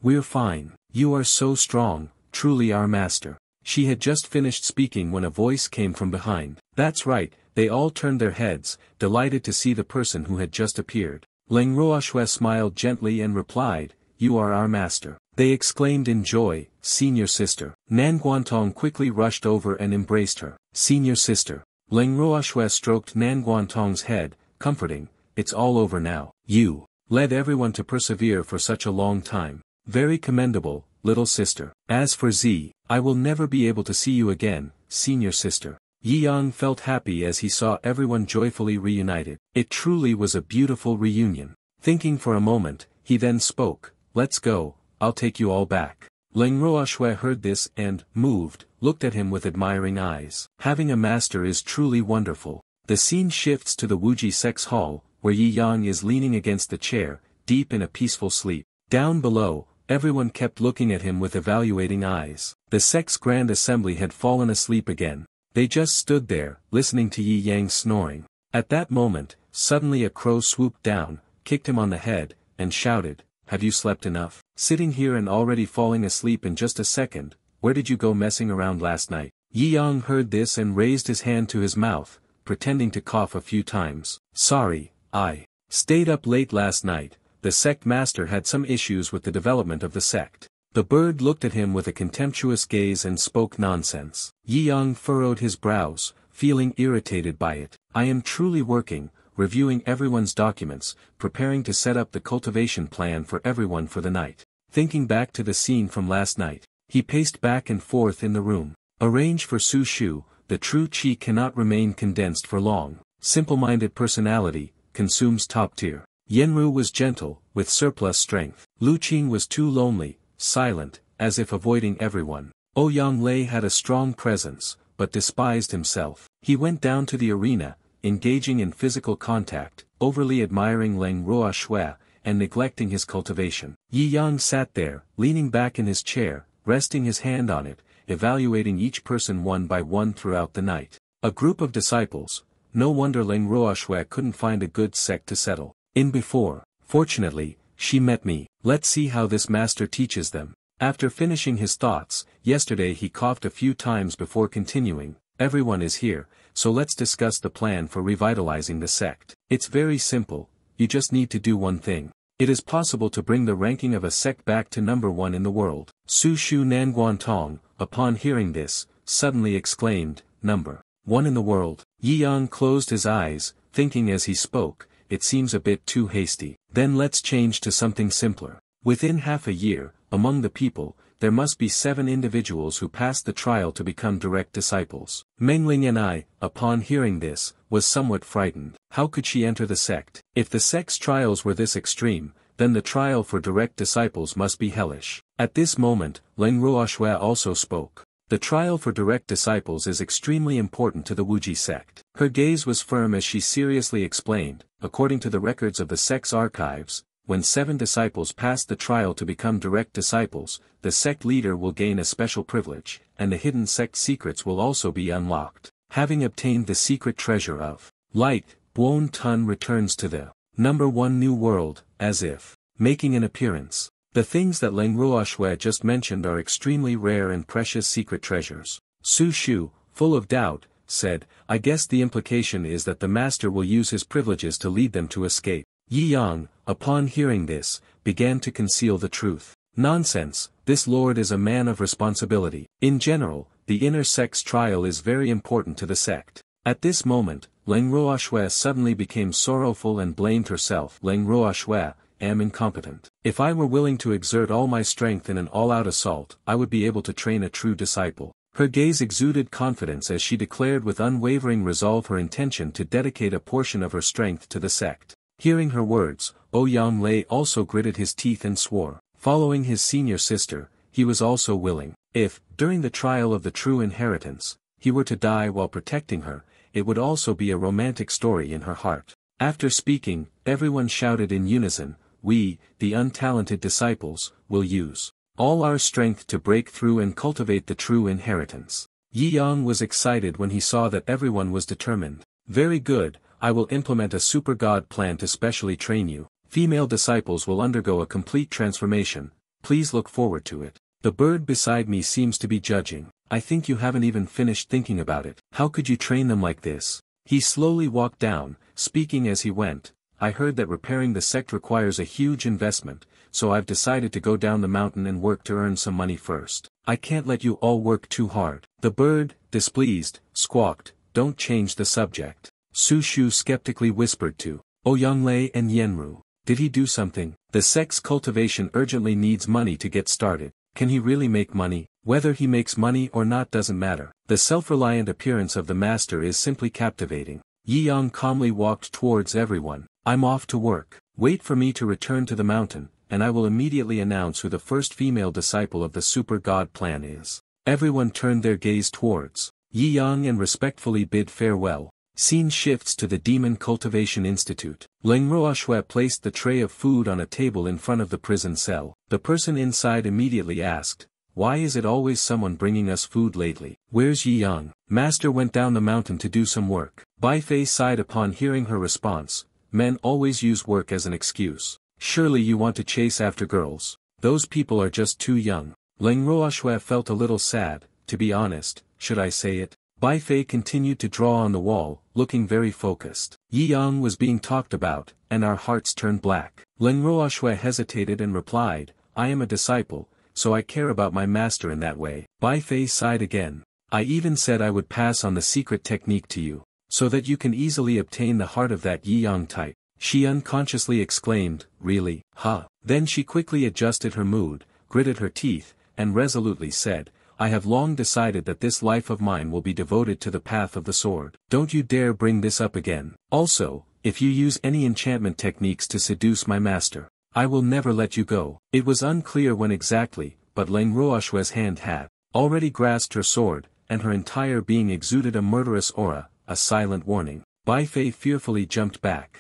We're fine. You are so strong, truly our master." She had just finished speaking when a voice came from behind. "That's right." They all turned their heads, delighted to see the person who had just appeared. Leng Ruoxue smiled gently and replied, "You are our master." They exclaimed in joy, "Senior sister." Nan Guantong quickly rushed over and embraced her. "Senior sister." Leng Ruoxue stroked Nan Guantong's head, comforting, "It's all over now. You led everyone to persevere for such a long time. Very commendable, little sister. As for Z, I will never be able to see you again, senior sister." Yi Yang felt happy as he saw everyone joyfully reunited. It truly was a beautiful reunion. Thinking for a moment, he then spoke, "Let's go, I'll take you all back." Leng Ruoxue heard this and, moved, looked at him with admiring eyes. Having a master is truly wonderful. The scene shifts to the Wuji Sex Hall, where Yi Yang is leaning against the chair, deep in a peaceful sleep. Down below, everyone kept looking at him with evaluating eyes. The Sex Grand Assembly had fallen asleep again. They just stood there, listening to Yi Yang snoring. At that moment, suddenly a crow swooped down, kicked him on the head, and shouted, "Have you slept enough? Sitting here and already falling asleep in just a second, where did you go messing around last night?" Yi Yang heard this and raised his hand to his mouth, pretending to cough a few times. "Sorry, I stayed up late last night. The sect master had some issues with the development of the sect." The bird looked at him with a contemptuous gaze and spoke nonsense. Yi Yang furrowed his brows, feeling irritated by it. "I am truly working, reviewing everyone's documents, preparing to set up the cultivation plan for everyone for the night." Thinking back to the scene from last night, he paced back and forth in the room. Arrange for Su Shu, the true Qi cannot remain condensed for long. Simple-minded personality, consumes top tier. Yenru was gentle, with surplus strength. Lu Qing was too lonely, silent, as if avoiding everyone. Ouyang Lei had a strong presence, but despised himself. He went down to the arena, engaging in physical contact, overly admiring Leng Ruoxue, and neglecting his cultivation. Yi Yang sat there, leaning back in his chair, resting his hand on it, evaluating each person one by one throughout the night. A group of disciples. No wonder Leng Ruoxue couldn't find a good sect to settle in before. Fortunately, she met me. Let's see how this master teaches them. After finishing his thoughts, yesterday he coughed a few times before continuing. Everyone is here, so let's discuss the plan for revitalizing the sect. It's very simple, you just need to do one thing. It is possible to bring the ranking of a sect back to number 1 in the world. Su Shu Nanguantong, upon hearing this, suddenly exclaimed, number 1 in the world. Yi Yang closed his eyes, thinking as he spoke, it seems a bit too hasty. Then let's change to something simpler. Within half a year, among the people, there must be 7 individuals who pass the trial to become direct disciples. Mengling and I, upon hearing this, was somewhat frightened. How could she enter the sect? If the sect's trials were this extreme, then the trial for direct disciples must be hellish. At this moment, Leng Ruoxue also spoke. The trial for direct disciples is extremely important to the Wuji sect. Her gaze was firm as she seriously explained, according to the records of the sect's archives, when 7 disciples pass the trial to become direct disciples, the sect leader will gain a special privilege, and the hidden sect secrets will also be unlocked. Having obtained the secret treasure of light, Buon Tun returns to the number 1 new world, as if making an appearance. The things that Leng Ruoxue just mentioned are extremely rare and precious secret treasures. Su Shu, full of doubt, said, I guess the implication is that the master will use his privileges to lead them to escape. Yi Yang, upon hearing this, began to conceal the truth. Nonsense, this lord is a man of responsibility. In general, the inner sect's trial is very important to the sect. At this moment, Leng Ruoxue suddenly became sorrowful and blamed herself. Leng Ruoxue, am incompetent. If I were willing to exert all my strength in an all-out assault, I would be able to train a true disciple. Her gaze exuded confidence as she declared with unwavering resolve her intention to dedicate a portion of her strength to the sect. Hearing her words, Ouyang Lei also gritted his teeth and swore. Following his senior sister, he was also willing. If, during the trial of the true inheritance, he were to die while protecting her, it would also be a romantic story in her heart. After speaking, everyone shouted in unison, we, the untalented disciples, will use all our strength to break through and cultivate the true inheritance. Yi Yang was excited when he saw that everyone was determined. Very good, I will implement a super god plan to specially train you. Female disciples will undergo a complete transformation, please look forward to it. The bird beside me seems to be judging. I think you haven't even finished thinking about it. How could you train them like this? He slowly walked down, speaking as he went. I heard that repairing the sect requires a huge investment, so I've decided to go down the mountain and work to earn some money first. I can't let you all work too hard. The bird, displeased, squawked, don't change the subject. Su Shu skeptically whispered to Ouyang Lei and Yenru. Did he do something? The sect's cultivation urgently needs money to get started. Can he really make money? Whether he makes money or not doesn't matter. The self-reliant appearance of the master is simply captivating. Yi Yang calmly walked towards everyone. I'm off to work. Wait for me to return to the mountain, and I will immediately announce who the first female disciple of the super god plan is. Everyone turned their gaze towards Yi Yang and respectfully bid farewell. Scene shifts to the Demon Cultivation Institute. Leng Ruoxue placed the tray of food on a table in front of the prison cell. The person inside immediately asked, why is it always someone bringing us food lately? Where's Yi Yang? Master went down the mountain to do some work. Bai Fei sighed upon hearing her response. Men always use work as an excuse. Surely you want to chase after girls. Those people are just too young. Leng Ruoxue felt a little sad, to be honest, should I say it? Bai Fei continued to draw on the wall, looking very focused. Yi Yang was being talked about, and our hearts turned black. Leng Ruoxue hesitated and replied, I am a disciple, so I care about my master in that way. Bai Fei sighed again. I even said I would pass on the secret technique to you, so that you can easily obtain the heart of that Yi Yang type. She unconsciously exclaimed, really? Huh. Then she quickly adjusted her mood, gritted her teeth, and resolutely said, I have long decided that this life of mine will be devoted to the path of the sword. Don't you dare bring this up again. Also, if you use any enchantment techniques to seduce my master, I will never let you go. It was unclear when exactly, but Leng Ruoxue's hand had already grasped her sword, and her entire being exuded a murderous aura, a silent warning. Bai Fei fearfully jumped back.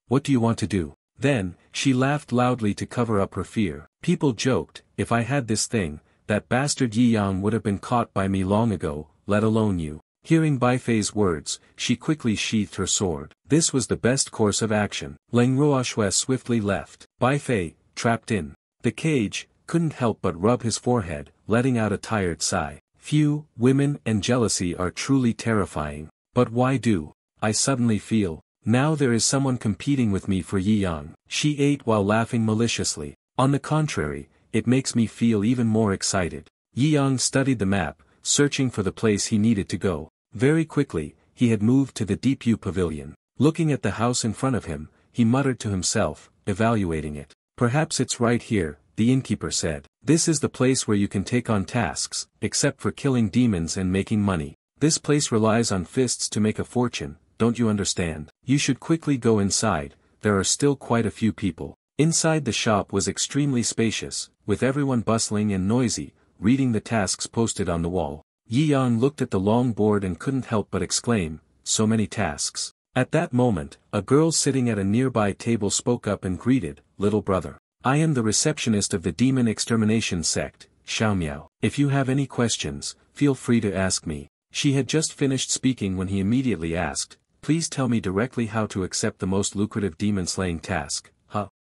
What do you want to do? Then, she laughed loudly to cover up her fear. People joked, if I had this thing, that bastard Yi Yang would have been caught by me long ago, let alone you. Hearing Bai Fei's words, she quickly sheathed her sword. This was the best course of action. Leng Ruoxue swiftly left. Bai Fei, trapped in the cage, couldn't help but rub his forehead, letting out a tired sigh. Phew, women and jealousy are truly terrifying. But why do I suddenly feel, now there is someone competing with me for Yi Yang? She ate while laughing maliciously. On the contrary, it makes me feel even more excited. Yi Yang studied the map, searching for the place he needed to go. Very quickly, he had moved to the Deep Pavilion. Looking at the house in front of him, he muttered to himself, evaluating it. Perhaps it's right here, the innkeeper said. This is the place where you can take on tasks, except for killing demons and making money. This place relies on fists to make a fortune, don't you understand? You should quickly go inside, there are still quite a few people. Inside the shop was extremely spacious, with everyone bustling and noisy, reading the tasks posted on the wall. Yi Yang looked at the long board and couldn't help but exclaim, so many tasks. At that moment, a girl sitting at a nearby table spoke up and greeted, little brother. I am the receptionist of the demon extermination sect, Xiaomiao. If you have any questions, feel free to ask me. She had just finished speaking when he immediately asked, please tell me directly how to accept the most lucrative demon-slaying task.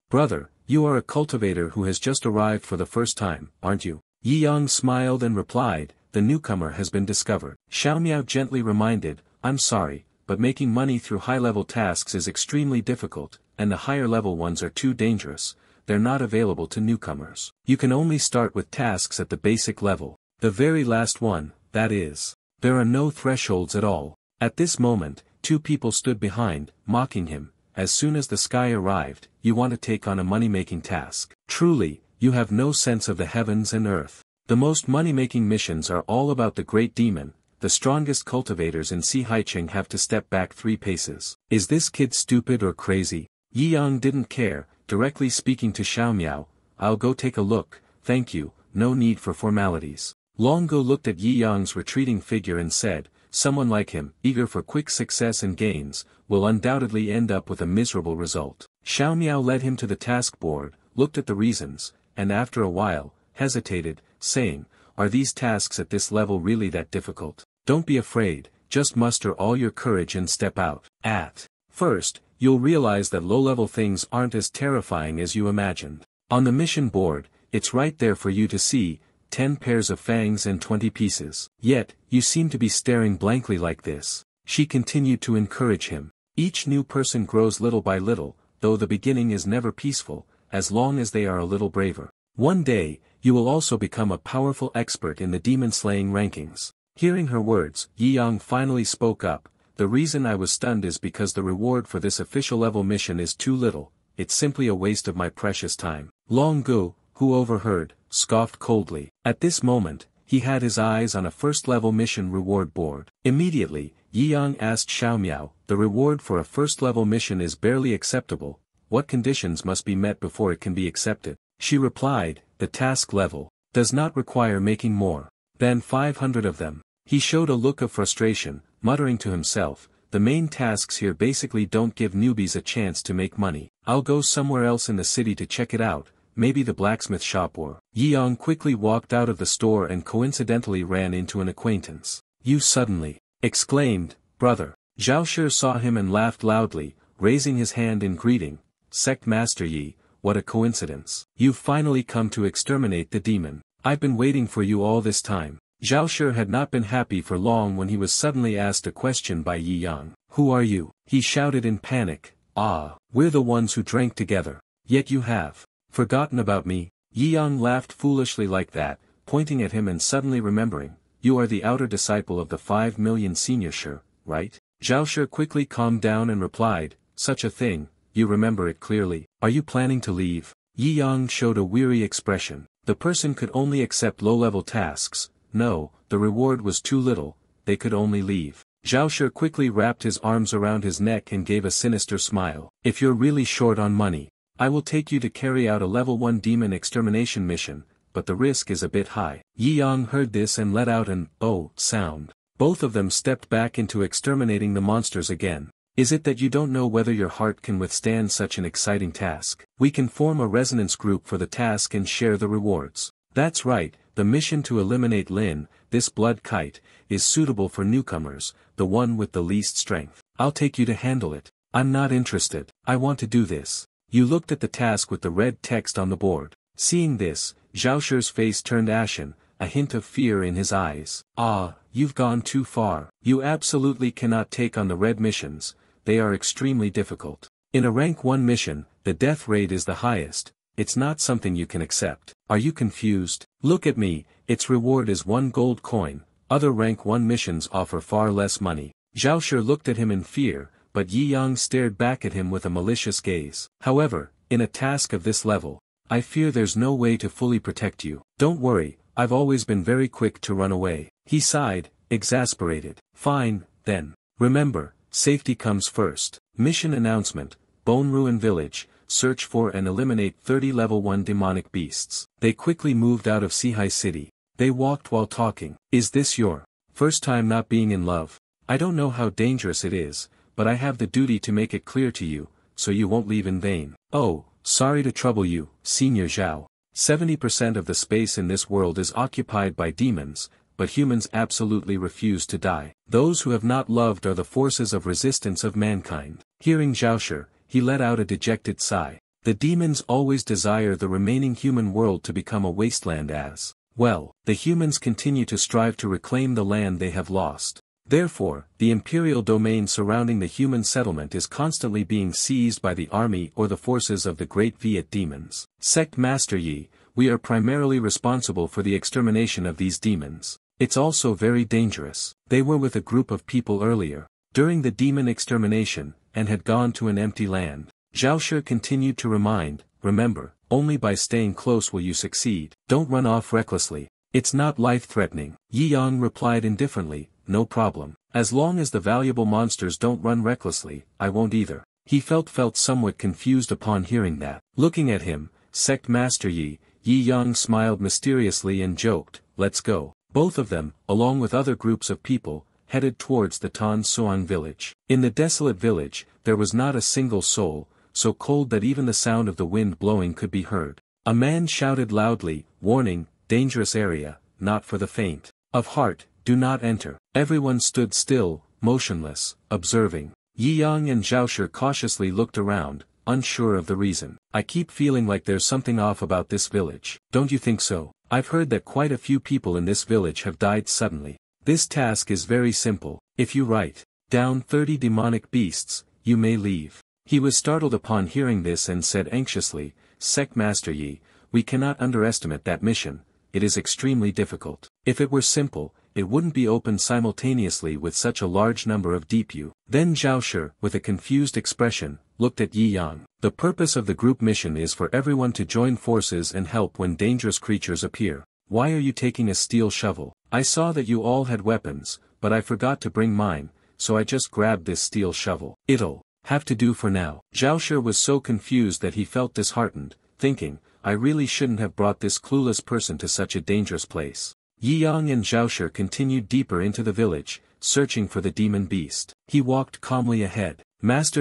Brother, you are a cultivator who has just arrived for the first time, aren't you? Yi Yang smiled and replied, the newcomer has been discovered. Xiaomiao gently reminded, I'm sorry, but making money through high-level tasks is extremely difficult, and the higher-level ones are too dangerous. They're not available to newcomers. You can only start with tasks at the basic level. The very last one, that is. There are no thresholds at all. At this moment, two people stood behind, mocking him. As soon as the sky arrived, you want to take on a money-making task. Truly, you have no sense of the heavens and earth. The most money-making missions are all about the great demon. The strongest cultivators in Si Haicheng have to step back 3 paces. Is this kid stupid or crazy? Yi Yang didn't care, directly speaking to Xiaomiao, I'll go take a look, thank you, no need for formalities. Longo looked at Yi Yang's retreating figure and said, someone like him, eager for quick success and gains, will undoubtedly end up with a miserable result. Xiaomiao led him to the task board, looked at the reasons, and after a while, hesitated, saying, are these tasks at this level really that difficult? Don't be afraid, just muster all your courage and step out. At first, you'll realize that low-level things aren't as terrifying as you imagined. On the mission board, it's right there for you to see, 10 pairs of fangs and 20 pieces. Yet, you seem to be staring blankly like this. She continued to encourage him. Each new person grows little by little, though the beginning is never peaceful, as long as they are a little braver. One day, you will also become a powerful expert in the demon-slaying rankings. Hearing her words, Yi Yang finally spoke up, the reason I was stunned is because the reward for this official level mission is too little, it's simply a waste of my precious time. Long Gu, who overheard, scoffed coldly. At this moment, he had his eyes on a first-level mission reward board. Immediately, Yi Yang asked Xiaomiao, the reward for a first-level mission is barely acceptable, what conditions must be met before it can be accepted? She replied, the task level does not require making more than 500 of them. He showed a look of frustration, muttering to himself, the main tasks here basically don't give newbies a chance to make money. I'll go somewhere else in the city to check it out, maybe the blacksmith shop or. Yi Yang quickly walked out of the store and coincidentally ran into an acquaintance. You suddenly exclaimed, brother. Zhao Shi saw him and laughed loudly, raising his hand in greeting, Sect Master Yi, what a coincidence. You've finally come to exterminate the demon. I've been waiting for you all this time. Zhao Shi had not been happy for long when he was suddenly asked a question by Yi Yang. Who are you? He shouted in panic. Ah, we're the ones who drank together. Yet you have forgotten about me. Yi Yang laughed foolishly like that, pointing at him and suddenly remembering, you are the outer disciple of the 5 million senior Shi, right? Zhao Shi quickly calmed down and replied, such a thing, you remember it clearly. Are you planning to leave? Yi Yang showed a weary expression. The person could only accept low-level tasks. No, the reward was too little, they could only leave. Zhao Shi quickly wrapped his arms around his neck and gave a sinister smile. If you're really short on money, I will take you to carry out a level 1 demon extermination mission, but the risk is a bit high. Yi Yang heard this and let out an "oh" sound. Both of them stepped back into exterminating the monsters again. Is it that you don't know whether your heart can withstand such an exciting task? We can form a resonance group for the task and share the rewards. That's right, the mission to eliminate Lin, this blood kite, is suitable for newcomers, the one with the least strength. I'll take you to handle it. I'm not interested. I want to do this. You looked at the task with the red text on the board. Seeing this, Zhao Shi's face turned ashen, a hint of fear in his eyes. Ah, you've gone too far. You absolutely cannot take on the red missions, they are extremely difficult. In a rank 1 mission, the death rate is the highest. It's not something you can accept. Are you confused? Look at me, its reward is 1 gold coin, other rank 1 missions offer far less money. Zhao Shi looked at him in fear, but Yi Yang stared back at him with a malicious gaze. However, in a task of this level, I fear there's no way to fully protect you. Don't worry, I've always been very quick to run away. He sighed, exasperated. Fine, then. Remember, safety comes first. Mission announcement, Bone Ruin Village, search for and eliminate 30 level 1 demonic beasts. They quickly moved out of Sihai City. They walked while talking. Is this your first time not being in love? I don't know how dangerous it is, but I have the duty to make it clear to you, so you won't leave in vain. Oh, sorry to trouble you, Senior Zhao. 70% of the space in this world is occupied by demons, but humans absolutely refuse to die. Those who have not loved are the forces of resistance of mankind. Hearing Zhao Shi, he let out a dejected sigh. The demons always desire the remaining human world to become a wasteland as well. The humans continue to strive to reclaim the land they have lost. Therefore, the imperial domain surrounding the human settlement is constantly being seized by the army or the forces of the great Viet demons. Sect Master Yi, we are primarily responsible for the extermination of these demons. It's also very dangerous. They were with a group of people earlier, during the demon extermination, and had gone to an empty land. Zhao Shi continued to remember, only by staying close will you succeed. Don't run off recklessly. It's not life-threatening. Yi Yang replied indifferently, no problem. As long as the valuable monsters don't run recklessly, I won't either. He felt somewhat confused upon hearing that. Looking at him, Sect Master Yi Yang smiled mysteriously and joked, let's go. Both of them, along with other groups of people, headed towards the Tan Suang village. In the desolate village, there was not a single soul, so cold that even the sound of the wind blowing could be heard. A man shouted loudly, warning, dangerous area, not for the faint of heart, do not enter. Everyone stood still, motionless, observing. Yi Yang and Zhao Shi cautiously looked around, unsure of the reason. I keep feeling like there's something off about this village. Don't you think so? I've heard that quite a few people in this village have died suddenly. This task is very simple. If you write down 30 demonic beasts, you may leave. He was startled upon hearing this and said anxiously, Sect Master Yi, we cannot underestimate that mission. It is extremely difficult. If it were simple, it wouldn't be opened simultaneously with such a large number of deep. Then Zhao Shi, with a confused expression, looked at Yi Yang. The purpose of the group mission is for everyone to join forces and help when dangerous creatures appear. Why are you taking a steel shovel? I saw that you all had weapons, but I forgot to bring mine, so I just grabbed this steel shovel. It'll have to do for now. Zhao Shi was so confused that he felt disheartened, thinking, I really shouldn't have brought this clueless person to such a dangerous place. Yi Yang and Zhao Shi continued deeper into the village, searching for the demon beast. He walked calmly ahead.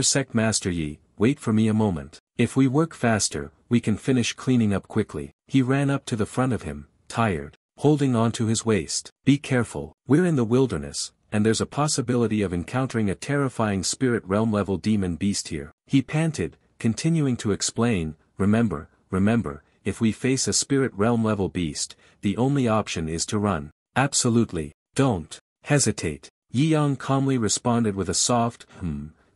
Sect Master Yi, wait for me a moment. If we work faster, we can finish cleaning up quickly. He ran up to the front of him, tired, holding on to his waist. Be careful, we're in the wilderness, and there's a possibility of encountering a terrifying spirit realm level demon beast here. He panted, continuing to explain, remember, if we face a spirit realm level beast, the only option is to run. Absolutely, don't hesitate. Yi Yang calmly responded with a soft,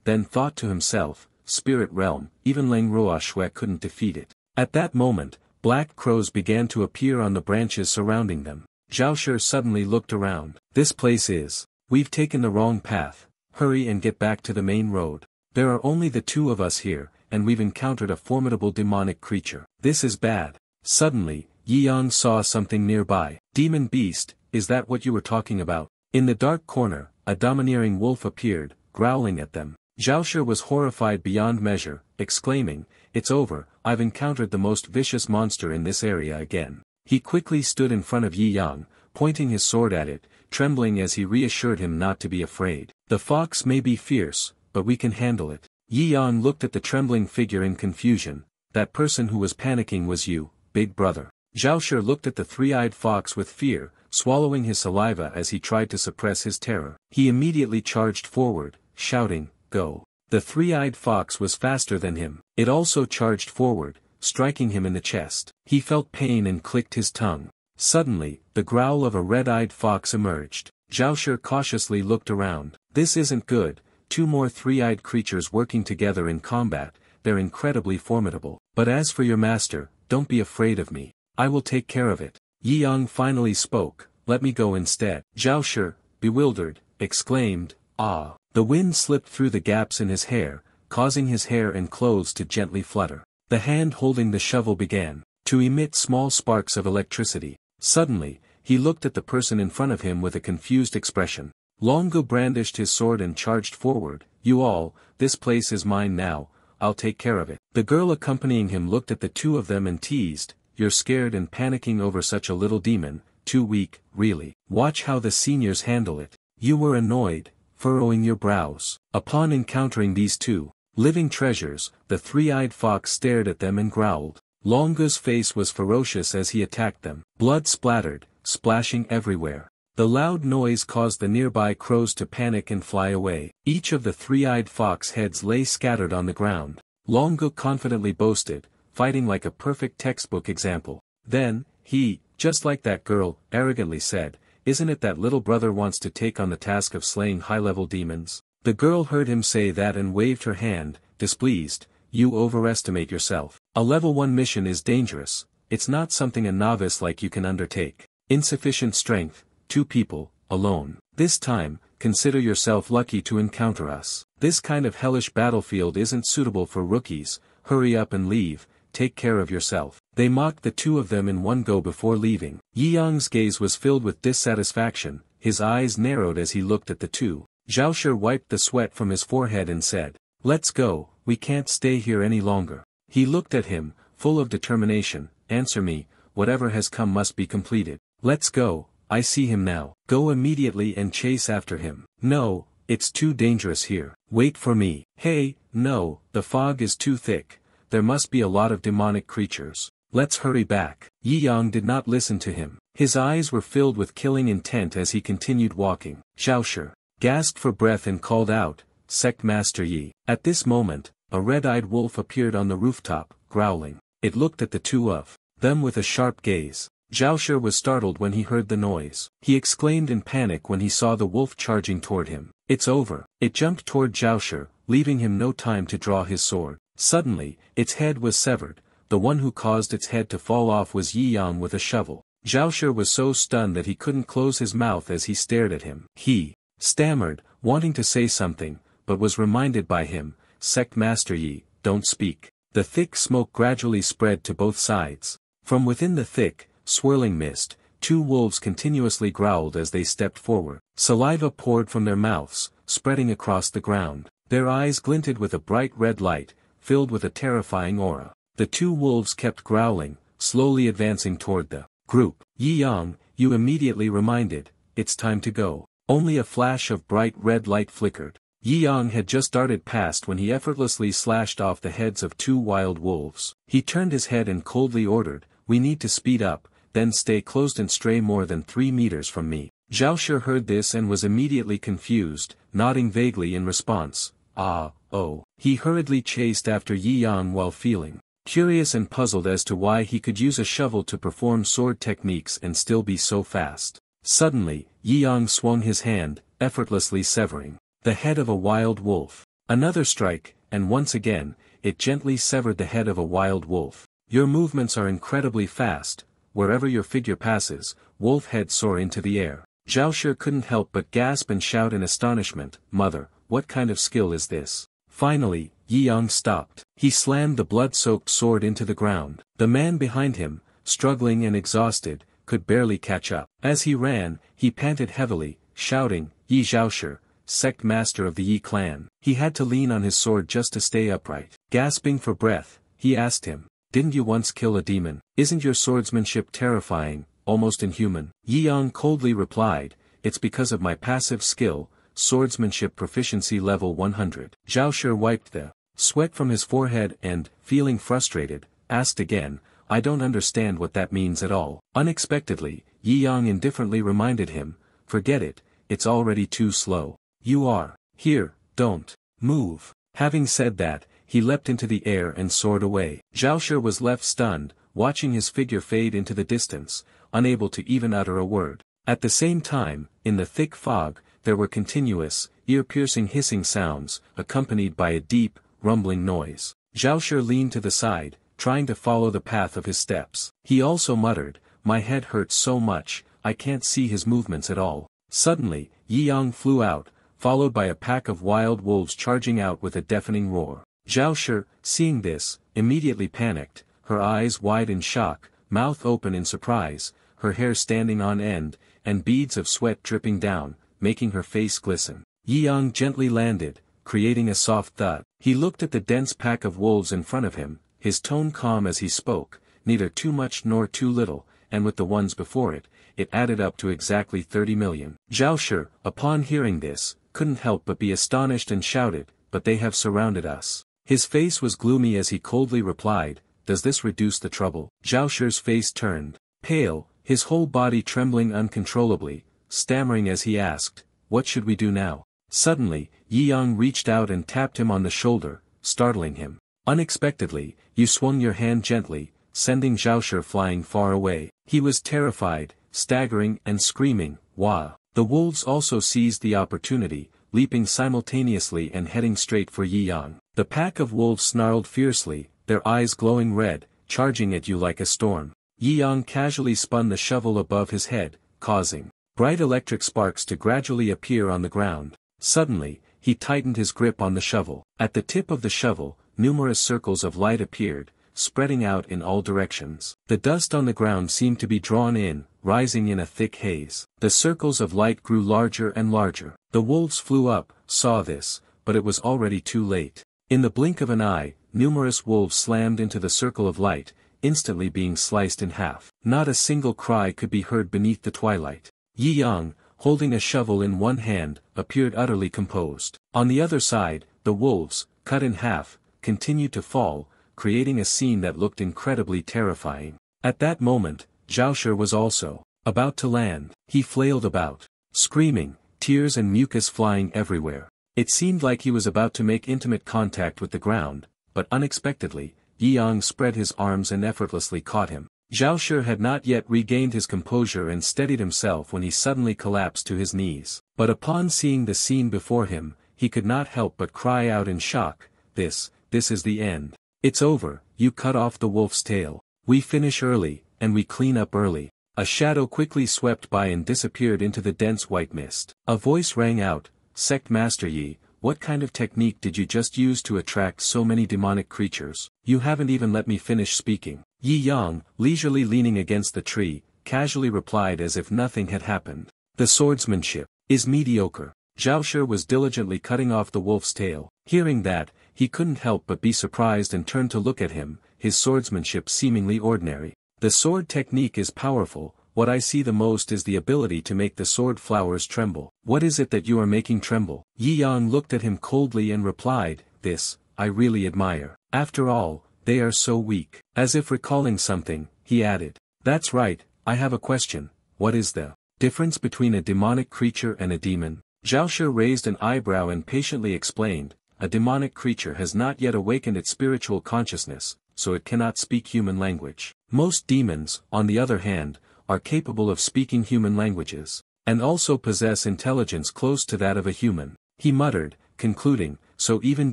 then thought to himself, spirit realm, even Leng Roa Shui couldn't defeat it. At that moment, black crows began to appear on the branches surrounding them. Zhao Shi suddenly looked around. This place is. We've taken the wrong path. Hurry and get back to the main road. There are only the two of us here, and we've encountered a formidable demonic creature. This is bad. Suddenly, Yi Yang saw something nearby. Demon beast, is that what you were talking about? In the dark corner, a domineering wolf appeared, growling at them. Zhao Shi was horrified beyond measure, exclaiming, it's over, I've encountered the most vicious monster in this area again. He quickly stood in front of Yi Yang, pointing his sword at it, trembling as he reassured him not to be afraid. The fox may be fierce, but we can handle it. Yi Yang looked at the trembling figure in confusion. That person who was panicking was you, big brother. Zhao Shi looked at the three-eyed fox with fear, swallowing his saliva as he tried to suppress his terror. He immediately charged forward, shouting, "Go!" The three-eyed fox was faster than him. It also charged forward, striking him in the chest. He felt pain and clicked his tongue. Suddenly, the growl of a red-eyed fox emerged. Zhao Shi cautiously looked around. This isn't good. Two more three-eyed creatures working together in combat, they're incredibly formidable. But as for your master, don't be afraid of me. I will take care of it. Yi Yang finally spoke, let me go instead. Zhao Shi, bewildered, exclaimed, ah. The wind slipped through the gaps in his hair, causing his hair and clothes to gently flutter. The hand holding the shovel began to emit small sparks of electricity. Suddenly, he looked at the person in front of him with a confused expression. Longo brandished his sword and charged forward. You all, this place is mine now, I'll take care of it. The girl accompanying him looked at the two of them and teased, you're scared and panicking over such a little demon, too weak, really. Watch how the seniors handle it. You were annoyed, furrowing your brows. Upon encountering these two living treasures, the three-eyed fox stared at them and growled. Longo's face was ferocious as he attacked them. Blood splattered, splashing everywhere. The loud noise caused the nearby crows to panic and fly away. Each of the three-eyed fox heads lay scattered on the ground. Longo confidently boasted, fighting like a perfect textbook example. Then, he, just like that girl, arrogantly said, isn't it that little brother wants to take on the task of slaying high-level demons? The girl heard him say that and waved her hand, displeased. You overestimate yourself. A level 1 mission is dangerous. It's not something a novice like you can undertake. Insufficient strength. 2 people, alone. This time, consider yourself lucky to encounter us. This kind of hellish battlefield isn't suitable for rookies. Hurry up and leave, take care of yourself. They mocked the two of them in one go before leaving. Yi Yang's gaze was filled with dissatisfaction, his eyes narrowed as he looked at the two. Zhao Shi wiped the sweat from his forehead and said, let's go, we can't stay here any longer. He looked at him, full of determination, answer me, whatever has come must be completed. Let's go. I see him now. Go immediately and chase after him. No, it's too dangerous here. Wait for me. Hey, no, the fog is too thick. There must be a lot of demonic creatures. Let's hurry back. Yi Yang did not listen to him. His eyes were filled with killing intent as he continued walking. Zhao Shi gasped for breath and called out, Sect Master Yi. At this moment, a red-eyed wolf appeared on the rooftop, growling. It looked at the two of them with a sharp gaze. Zhao Shi was startled when he heard the noise. He exclaimed in panic when he saw the wolf charging toward him. It's over. It jumped toward Zhao Shi, leaving him no time to draw his sword. Suddenly, its head was severed. The one who caused its head to fall off was Yi Yang with a shovel. Zhao Shi was so stunned that he couldn't close his mouth as he stared at him. He stammered, wanting to say something, but was reminded by him, Sect Master Yi, don't speak. The thick smoke gradually spread to both sides. From within the thick, swirling mist, two wolves continuously growled as they stepped forward. Saliva poured from their mouths, spreading across the ground. Their eyes glinted with a bright red light, filled with a terrifying aura. The two wolves kept growling, slowly advancing toward the group. Yi Yang, you immediately reminded, it's time to go. Only a flash of bright red light flickered. Yi Yang had just darted past when he effortlessly slashed off the heads of two wild wolves. He turned his head and coldly ordered, we need to speed up, then stay closed and stray more than 3 meters from me. Zhao Shi heard this and was immediately confused, nodding vaguely in response. Ah, oh. He hurriedly chased after Yi Yang while feeling curious and puzzled as to why he could use a shovel to perform sword techniques and still be so fast. Suddenly, Yi Yang swung his hand, effortlessly severing the head of a wild wolf. Another strike, and once again, it gently severed the head of a wild wolf. Your movements are incredibly fast. Wherever your figure passes, wolf heads soar into the air. Zhao Shi couldn't help but gasp and shout in astonishment, Mother, what kind of skill is this? Finally, Yi Yang stopped. He slammed the blood-soaked sword into the ground. The man behind him, struggling and exhausted, could barely catch up. As he ran, he panted heavily, shouting, Yi Zhao Shi, sect master of the Yi clan. He had to lean on his sword just to stay upright. Gasping for breath, he asked him, Didn't you once kill a demon? Isn't your swordsmanship terrifying, almost inhuman? Yi Yang coldly replied, it's because of my passive skill, swordsmanship proficiency level 100. Zhao Shi wiped the sweat from his forehead and, feeling frustrated, asked again, I don't understand what that means at all. Unexpectedly, Yi Yang indifferently reminded him, forget it, it's already too slow. You are. Here, don't move. Having said that, he leapt into the air and soared away. Zhao Shi was left stunned, watching his figure fade into the distance, unable to even utter a word. At the same time, in the thick fog, there were continuous, ear-piercing hissing sounds, accompanied by a deep, rumbling noise. Zhao Shi leaned to the side, trying to follow the path of his steps. He also muttered, my head hurts so much, I can't see his movements at all. Suddenly, Yi Yang flew out, followed by a pack of wild wolves charging out with a deafening roar. Zhao Shi, seeing this, immediately panicked, her eyes wide in shock, mouth open in surprise, her hair standing on end, and beads of sweat dripping down, making her face glisten. Yi Yang gently landed, creating a soft thud. He looked at the dense pack of wolves in front of him, his tone calm as he spoke, neither too much nor too little, and with the ones before it, it added up to exactly 30 million. Zhao Shi, upon hearing this, couldn't help but be astonished and shouted, but they have surrounded us. His face was gloomy as he coldly replied, does this reduce the trouble? Zhao Shi's face turned pale, his whole body trembling uncontrollably, stammering as he asked, what should we do now? Suddenly, Yi Yang reached out and tapped him on the shoulder, startling him. Unexpectedly, you swung your hand gently, sending Zhao Shi flying far away. He was terrified, staggering and screaming, wah. The wolves also seized the opportunity, leaping simultaneously and heading straight for Yi Yang. The pack of wolves snarled fiercely, their eyes glowing red, charging at you like a storm. Yi Yang casually spun the shovel above his head, causing bright electric sparks to gradually appear on the ground. Suddenly, he tightened his grip on the shovel. At the tip of the shovel, numerous circles of light appeared, spreading out in all directions. The dust on the ground seemed to be drawn in, rising in a thick haze. The circles of light grew larger and larger. The wolves flew up, saw this, but it was already too late. In the blink of an eye, numerous wolves slammed into the circle of light, instantly being sliced in half. Not a single cry could be heard beneath the twilight. Yi Yang, holding a shovel in one hand, appeared utterly composed. On the other side, the wolves, cut in half, continued to fall, creating a scene that looked incredibly terrifying. At that moment, Zhao Shi was also about to land. He flailed about, screaming, tears and mucus flying everywhere. It seemed like he was about to make intimate contact with the ground, but unexpectedly, Yi Yang spread his arms and effortlessly caught him. Zhao Shi had not yet regained his composure and steadied himself when he suddenly collapsed to his knees. But upon seeing the scene before him, he could not help but cry out in shock, this is the end. It's over, you cut off the wolf's tail. We finish early, and we clean up early. A shadow quickly swept by and disappeared into the dense white mist. A voice rang out, Sect Master Yi, what kind of technique did you just use to attract so many demonic creatures? You haven't even let me finish speaking. Yi Yang, leisurely leaning against the tree, casually replied as if nothing had happened. The swordsmanship is mediocre. Zhao Shi was diligently cutting off the wolf's tail. Hearing that, he couldn't help but be surprised and turned to look at him, his swordsmanship seemingly ordinary. The sword technique is powerful, what I see the most is the ability to make the sword flowers tremble. What is it that you are making tremble? Yi Yang looked at him coldly and replied, this, I really admire. After all, they are so weak. As if recalling something, he added, that's right, I have a question, what is the difference between a demonic creature and a demon? Zhao Shi raised an eyebrow and patiently explained, a demonic creature has not yet awakened its spiritual consciousness, so it cannot speak human language. Most demons, on the other hand, are capable of speaking human languages, and also possess intelligence close to that of a human. He muttered, concluding, so even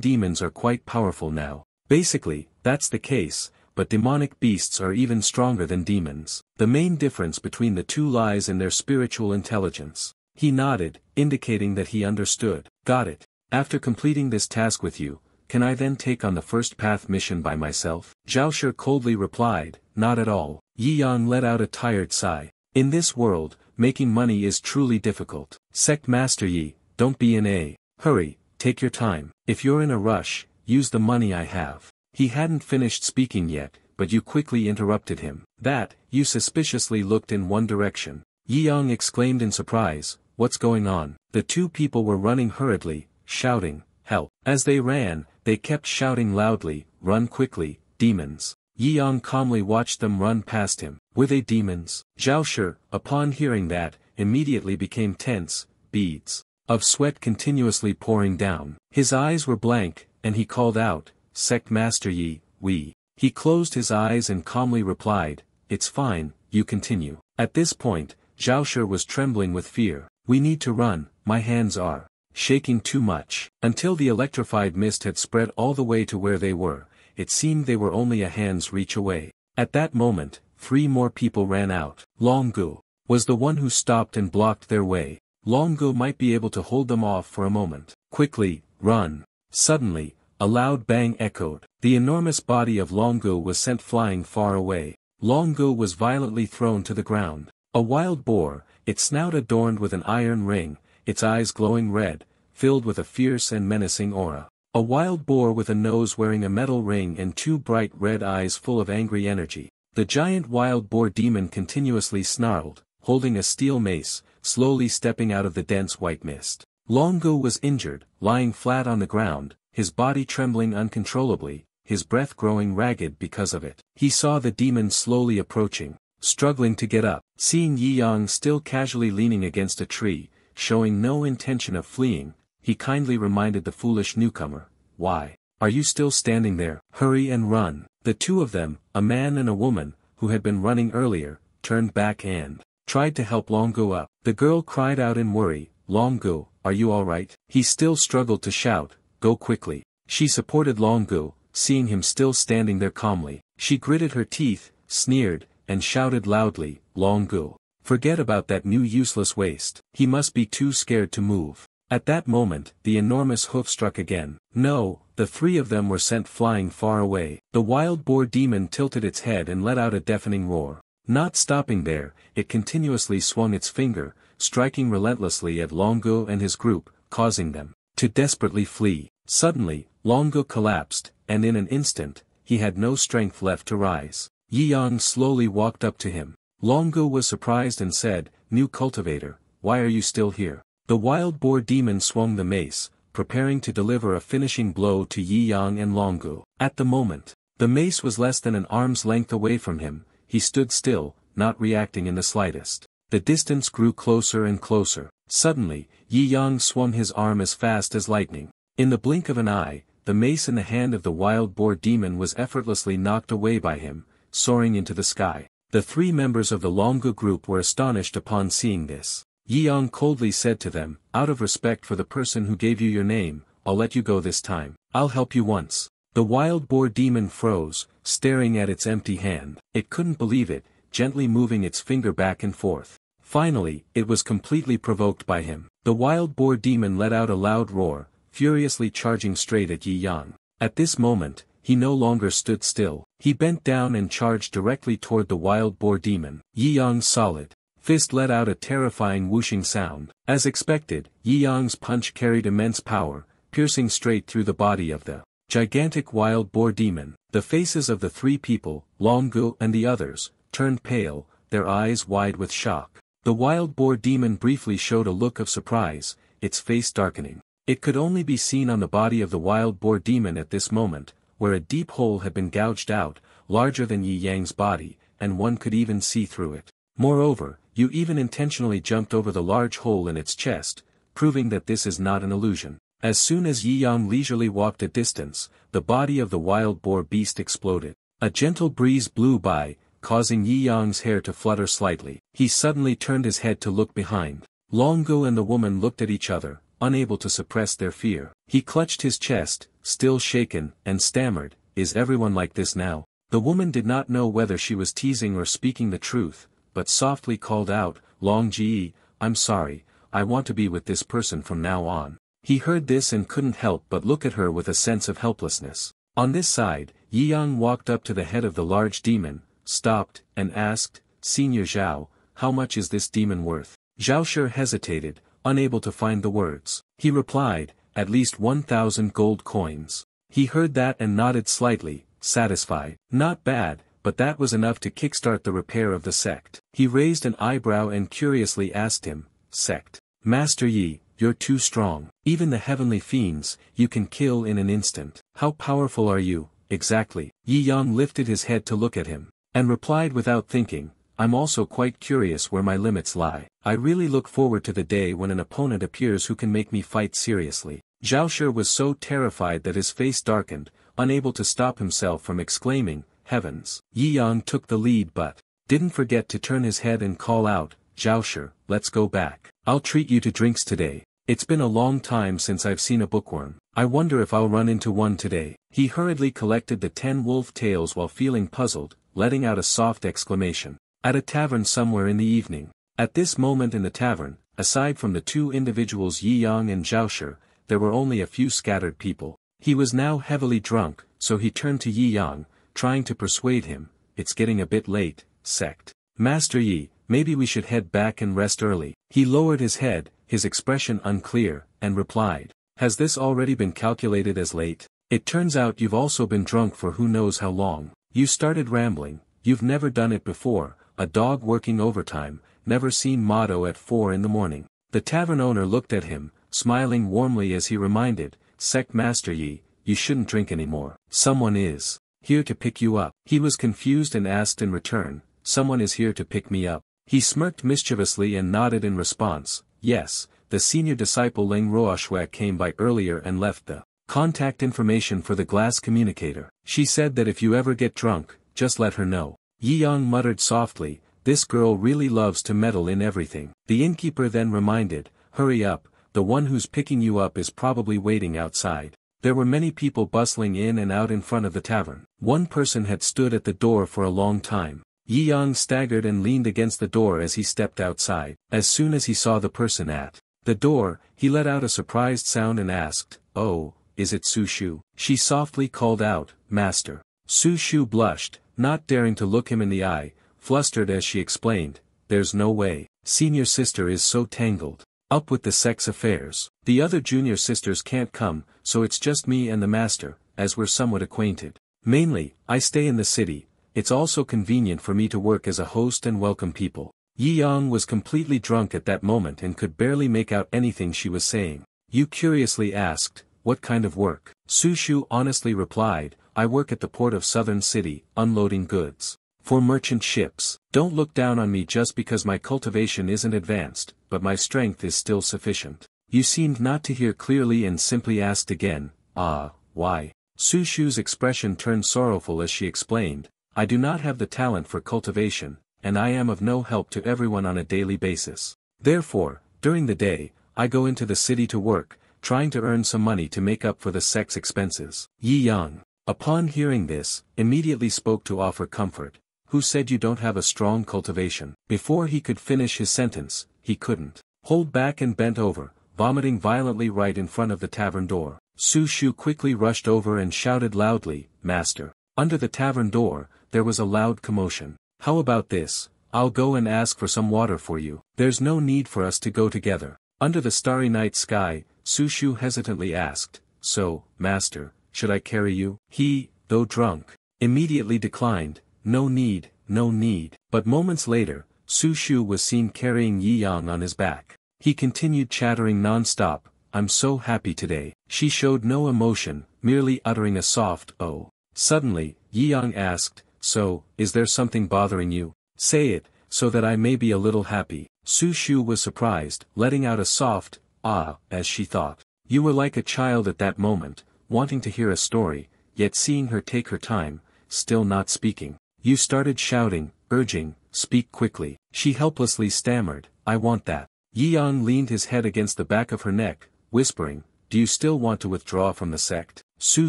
demons are quite powerful now. Basically, that's the case, but demonic beasts are even stronger than demons. The main difference between the two lies in their spiritual intelligence. He nodded, indicating that he understood. Got it. After completing this task with you, can I then take on the first path mission by myself? Zhao Shi coldly replied, not at all. Yi Yang let out a tired sigh. In this world, making money is truly difficult. Sect Master Yi, don't be in a hurry, take your time. If you're in a rush, use the money I have. He hadn't finished speaking yet, but you quickly interrupted him. That, you suspiciously looked in one direction. Yi Yang exclaimed in surprise, "What's going on?" The two people were running hurriedly, shouting, "Help!" As they ran, they kept shouting loudly, "Run quickly, demons!" Yi Yang calmly watched them run past him. Were they demons? Zhao Shi, upon hearing that, immediately became tense, beads of sweat continuously pouring down. His eyes were blank, and he called out, "Sect Master Yi, we." He closed his eyes and calmly replied, "It's fine, you continue." At this point, Zhao Shi was trembling with fear. "We need to run, my hands are shaking too much." Until the electrified mist had spread all the way to where they were, it seemed they were only a hand's reach away. At that moment, 3 more people ran out. Longgu was the one who stopped and blocked their way. Longgu might be able to hold them off for a moment. "Quickly, run." Suddenly, a loud bang echoed. The enormous body of Longgu was sent flying far away. Longgu was violently thrown to the ground. A wild boar, its snout adorned with an iron ring, its eyes glowing red, filled with a fierce and menacing aura. A wild boar with a nose wearing a metal ring and 2 bright red eyes full of angry energy. The giant wild boar demon continuously snarled, holding a steel mace, slowly stepping out of the dense white mist. Longgu was injured, lying flat on the ground, his body trembling uncontrollably, his breath growing ragged because of it. He saw the demon slowly approaching, struggling to get up. Seeing Yi Yang still casually leaning against a tree, showing no intention of fleeing, he kindly reminded the foolish newcomer, "Why are you still standing there? Hurry and run." The two of them, a man and a woman, who had been running earlier, turned back and tried to help Longgu up. The girl cried out in worry, "Longgu, are you alright?" He still struggled to shout, "Go quickly." She supported Longgu, seeing him still standing there calmly. She gritted her teeth, sneered, and shouted loudly, "Longgu, forget about that new useless waste. He must be too scared to move." At that moment, the enormous hoof struck again. No, the 3 of them were sent flying far away. The wild boar demon tilted its head and let out a deafening roar. Not stopping there, it continuously swung its finger, striking relentlessly at Longgu and his group, causing them to desperately flee. Suddenly, Longgu collapsed, and in an instant, he had no strength left to rise. Yi Yang slowly walked up to him. Longgu was surprised and said, "New cultivator, why are you still here?" The wild boar demon swung the mace, preparing to deliver a finishing blow to Yi Yang and Longgu. At the moment, the mace was less than an arm's length away from him. He stood still, not reacting in the slightest. The distance grew closer and closer. Suddenly, Yi Yang swung his arm as fast as lightning. In the blink of an eye, the mace in the hand of the wild boar demon was effortlessly knocked away by him, soaring into the sky. The 3 members of the Longgu group were astonished upon seeing this. Yi Yang coldly said to them, "Out of respect for the person who gave you your name, I'll let you go this time. I'll help you once." The wild boar demon froze, staring at its empty hand. It couldn't believe it, gently moving its finger back and forth. Finally, it was completely provoked by him. The wild boar demon let out a loud roar, furiously charging straight at Yi Yang. At this moment, he no longer stood still. He bent down and charged directly toward the wild boar demon. Yi Yang's solid fist let out a terrifying whooshing sound. As expected, Yi Yang's punch carried immense power, piercing straight through the body of the gigantic wild boar demon. The faces of the 3 people, Longgu and the others, turned pale, their eyes wide with shock. The wild boar demon briefly showed a look of surprise, its face darkening. It could only be seen on the body of the wild boar demon at this moment, where a deep hole had been gouged out, larger than Yi Yang's body, and one could even see through it. Moreover, you even intentionally jumped over the large hole in its chest, proving that this is not an illusion. As soon as Yi Yang leisurely walked a distance, the body of the wild boar beast exploded. A gentle breeze blew by, causing Yi Yang's hair to flutter slightly. He suddenly turned his head to look behind. Longgu and the woman looked at each other, unable to suppress their fear. He clutched his chest, still shaken, and stammered, "Is everyone like this now?" The woman did not know whether she was teasing or speaking the truth, but softly called out, "Long Ji, I'm sorry, I want to be with this person from now on." He heard this and couldn't help but look at her with a sense of helplessness. On this side, Yi Yang walked up to the head of the large demon, stopped, and asked, "Senior Zhao, how much is this demon worth?" Zhao Shi hesitated, unable to find the words. He replied, "At least 1,000 gold coins." He heard that and nodded slightly, satisfied. Not bad, but that was enough to kickstart the repair of the sect. He raised an eyebrow and curiously asked him, "Sect. Master Yi, you're too strong. Even the heavenly fiends, you can kill in an instant. How powerful are you, exactly?" Yi Yang lifted his head to look at him, and replied without thinking, "I'm also quite curious where my limits lie. I really look forward to the day when an opponent appears who can make me fight seriously." Zhao Shi was so terrified that his face darkened, unable to stop himself from exclaiming, "Heavens!" Yi Yang took the lead but didn't forget to turn his head and call out, "Zhao Shi, let's go back. I'll treat you to drinks today. It's been a long time since I've seen a bookworm. I wonder if I'll run into one today." He hurriedly collected the 10 wolf tails while feeling puzzled, letting out a soft exclamation. At a tavern somewhere in the evening. At this moment in the tavern, aside from the two individuals Yi Yang and Zhao Shi, there were only a few scattered people. He was now heavily drunk, so he turned to Yi Yang, trying to persuade him, "It's getting a bit late, sect. Master Yi, maybe we should head back and rest early." He lowered his head, his expression unclear, and replied, "Has this already been calculated as late? It turns out you've also been drunk for who knows how long. You started rambling, you've never done it before, a dog working overtime, never seen motto at 4 in the morning." The tavern owner looked at him, smiling warmly as he reminded, "Sect Master Yi, you shouldn't drink anymore. Someone is here to pick you up." He was confused and asked in return, "Someone is here to pick me up?" He smirked mischievously and nodded in response, "Yes, the senior disciple Ling Roashua came by earlier and left the contact information for the glass communicator. She said that if you ever get drunk, just let her know." Yi Yang muttered softly, "This girl really loves to meddle in everything." The innkeeper then reminded, "Hurry up, the one who's picking you up is probably waiting outside." There were many people bustling in and out in front of the tavern. One person had stood at the door for a long time. Yi Yang staggered and leaned against the door as he stepped outside. As soon as he saw the person at the door, he let out a surprised sound and asked, "Oh, is it Su Shu?" She softly called out, "Master." Su Shu blushed, not daring to look him in the eye, flustered as she explained, "There's no way. Senior sister is so tangled up with the sex affairs. The other junior sisters can't come, so it's just me and the master, as we're somewhat acquainted. Mainly, I stay in the city. It's also convenient for me to work as a host and welcome people." Yi Yang was completely drunk at that moment and could barely make out anything she was saying. Yu curiously asked, "What kind of work?" Su Shu honestly replied, "I work at the port of Southern City, unloading goods for merchant ships. Don't look down on me just because my cultivation isn't advanced, but my strength is still sufficient." You seemed not to hear clearly and simply asked again, "Ah, why?" Su Shu's expression turned sorrowful as she explained, "I do not have the talent for cultivation, and I am of no help to everyone on a daily basis. Therefore, during the day, I go into the city to work, trying to earn some money to make up for the sex expenses." Yi Yang, upon hearing this, immediately spoke to offer comfort. "Who said you don't have a strong cultivation?" Before he could finish his sentence, he couldn't hold back and bent over, vomiting violently right in front of the tavern door. Su Shu quickly rushed over and shouted loudly, "Master!" Under the tavern door, there was a loud commotion. "How about this? I'll go and ask for some water for you. There's no need for us to go together." Under the starry night sky, Su Shu hesitantly asked, "So, master, should I carry you?" He, though drunk, immediately declined, "No need, no need." But moments later, Su Shu was seen carrying Yi Yang on his back. He continued chattering non-stop, "I'm so happy today." She showed no emotion, merely uttering a soft "oh." Suddenly, Yi Yang asked, "So, is there something bothering you? Say it, so that I may be a little happy." Su Shu was surprised, letting out a soft "ah," as she thought. You were like a child at that moment, wanting to hear a story, yet seeing her take her time, still not speaking. You started shouting, urging, "Speak quickly." She helplessly stammered, "I want that." Yi Yang leaned his head against the back of her neck, whispering, "Do you still want to withdraw from the sect?" Su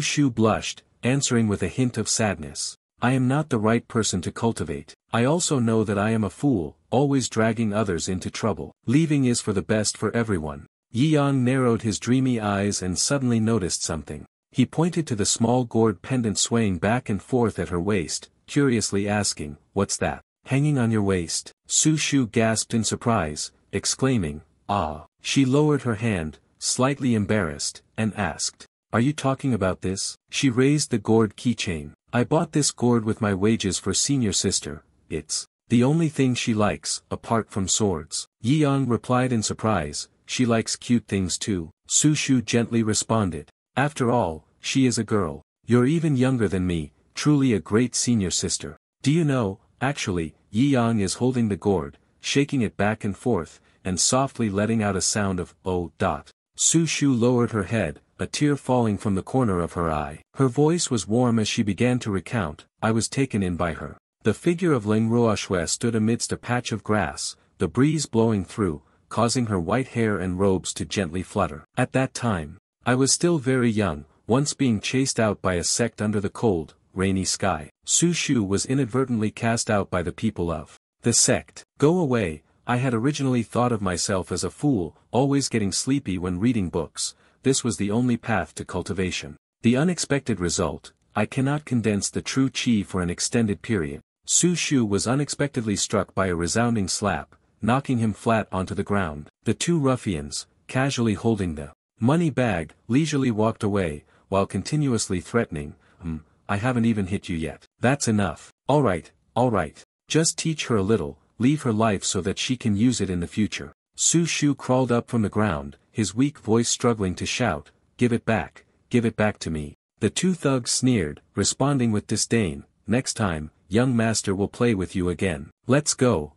Shu blushed, answering with a hint of sadness, "I am not the right person to cultivate. I also know that I am a fool, always dragging others into trouble. Leaving is for the best for everyone." Yi Yang narrowed his dreamy eyes and suddenly noticed something. He pointed to the small gourd pendant swaying back and forth at her waist, curiously asking, "What's that, hanging on your waist?" Su Shu gasped in surprise, exclaiming, "Ah!" She lowered her hand, slightly embarrassed, and asked, Are you talking about this? She raised the gourd keychain. I bought this gourd with my wages for senior sister. It's the only thing she likes, apart from swords. Yi Yang replied in surprise, she likes cute things too. Su Shu gently responded. After all, she is a girl. You're even younger than me, truly a great senior sister. Do you know, actually, Yi Yang is holding the gourd, shaking it back and forth, and softly letting out a sound of, oh. Su Shu lowered her head, a tear falling from the corner of her eye. Her voice was warm as she began to recount, I was taken in by her. The figure of Ling Ruoxue stood amidst a patch of grass, the breeze blowing through, causing her white hair and robes to gently flutter. At that time, I was still very young, once being chased out by a sect under the cold, rainy sky. Su Shu was inadvertently cast out by the people of the sect. Go away, I had originally thought of myself as a fool, always getting sleepy when reading books. This was the only path to cultivation. The unexpected result, I cannot condense the true chi for an extended period. Su Shu was unexpectedly struck by a resounding slap, knocking him flat onto the ground. The two ruffians, casually holding the money bag, leisurely walked away, while continuously threatening, I haven't even hit you yet. That's enough. Alright. Just teach her a little, leave her life so that she can use it in the future. Su Shu crawled up from the ground, his weak voice struggling to shout, give it back to me. The two thugs sneered, responding with disdain, next time, young master will play with you again. Let's go.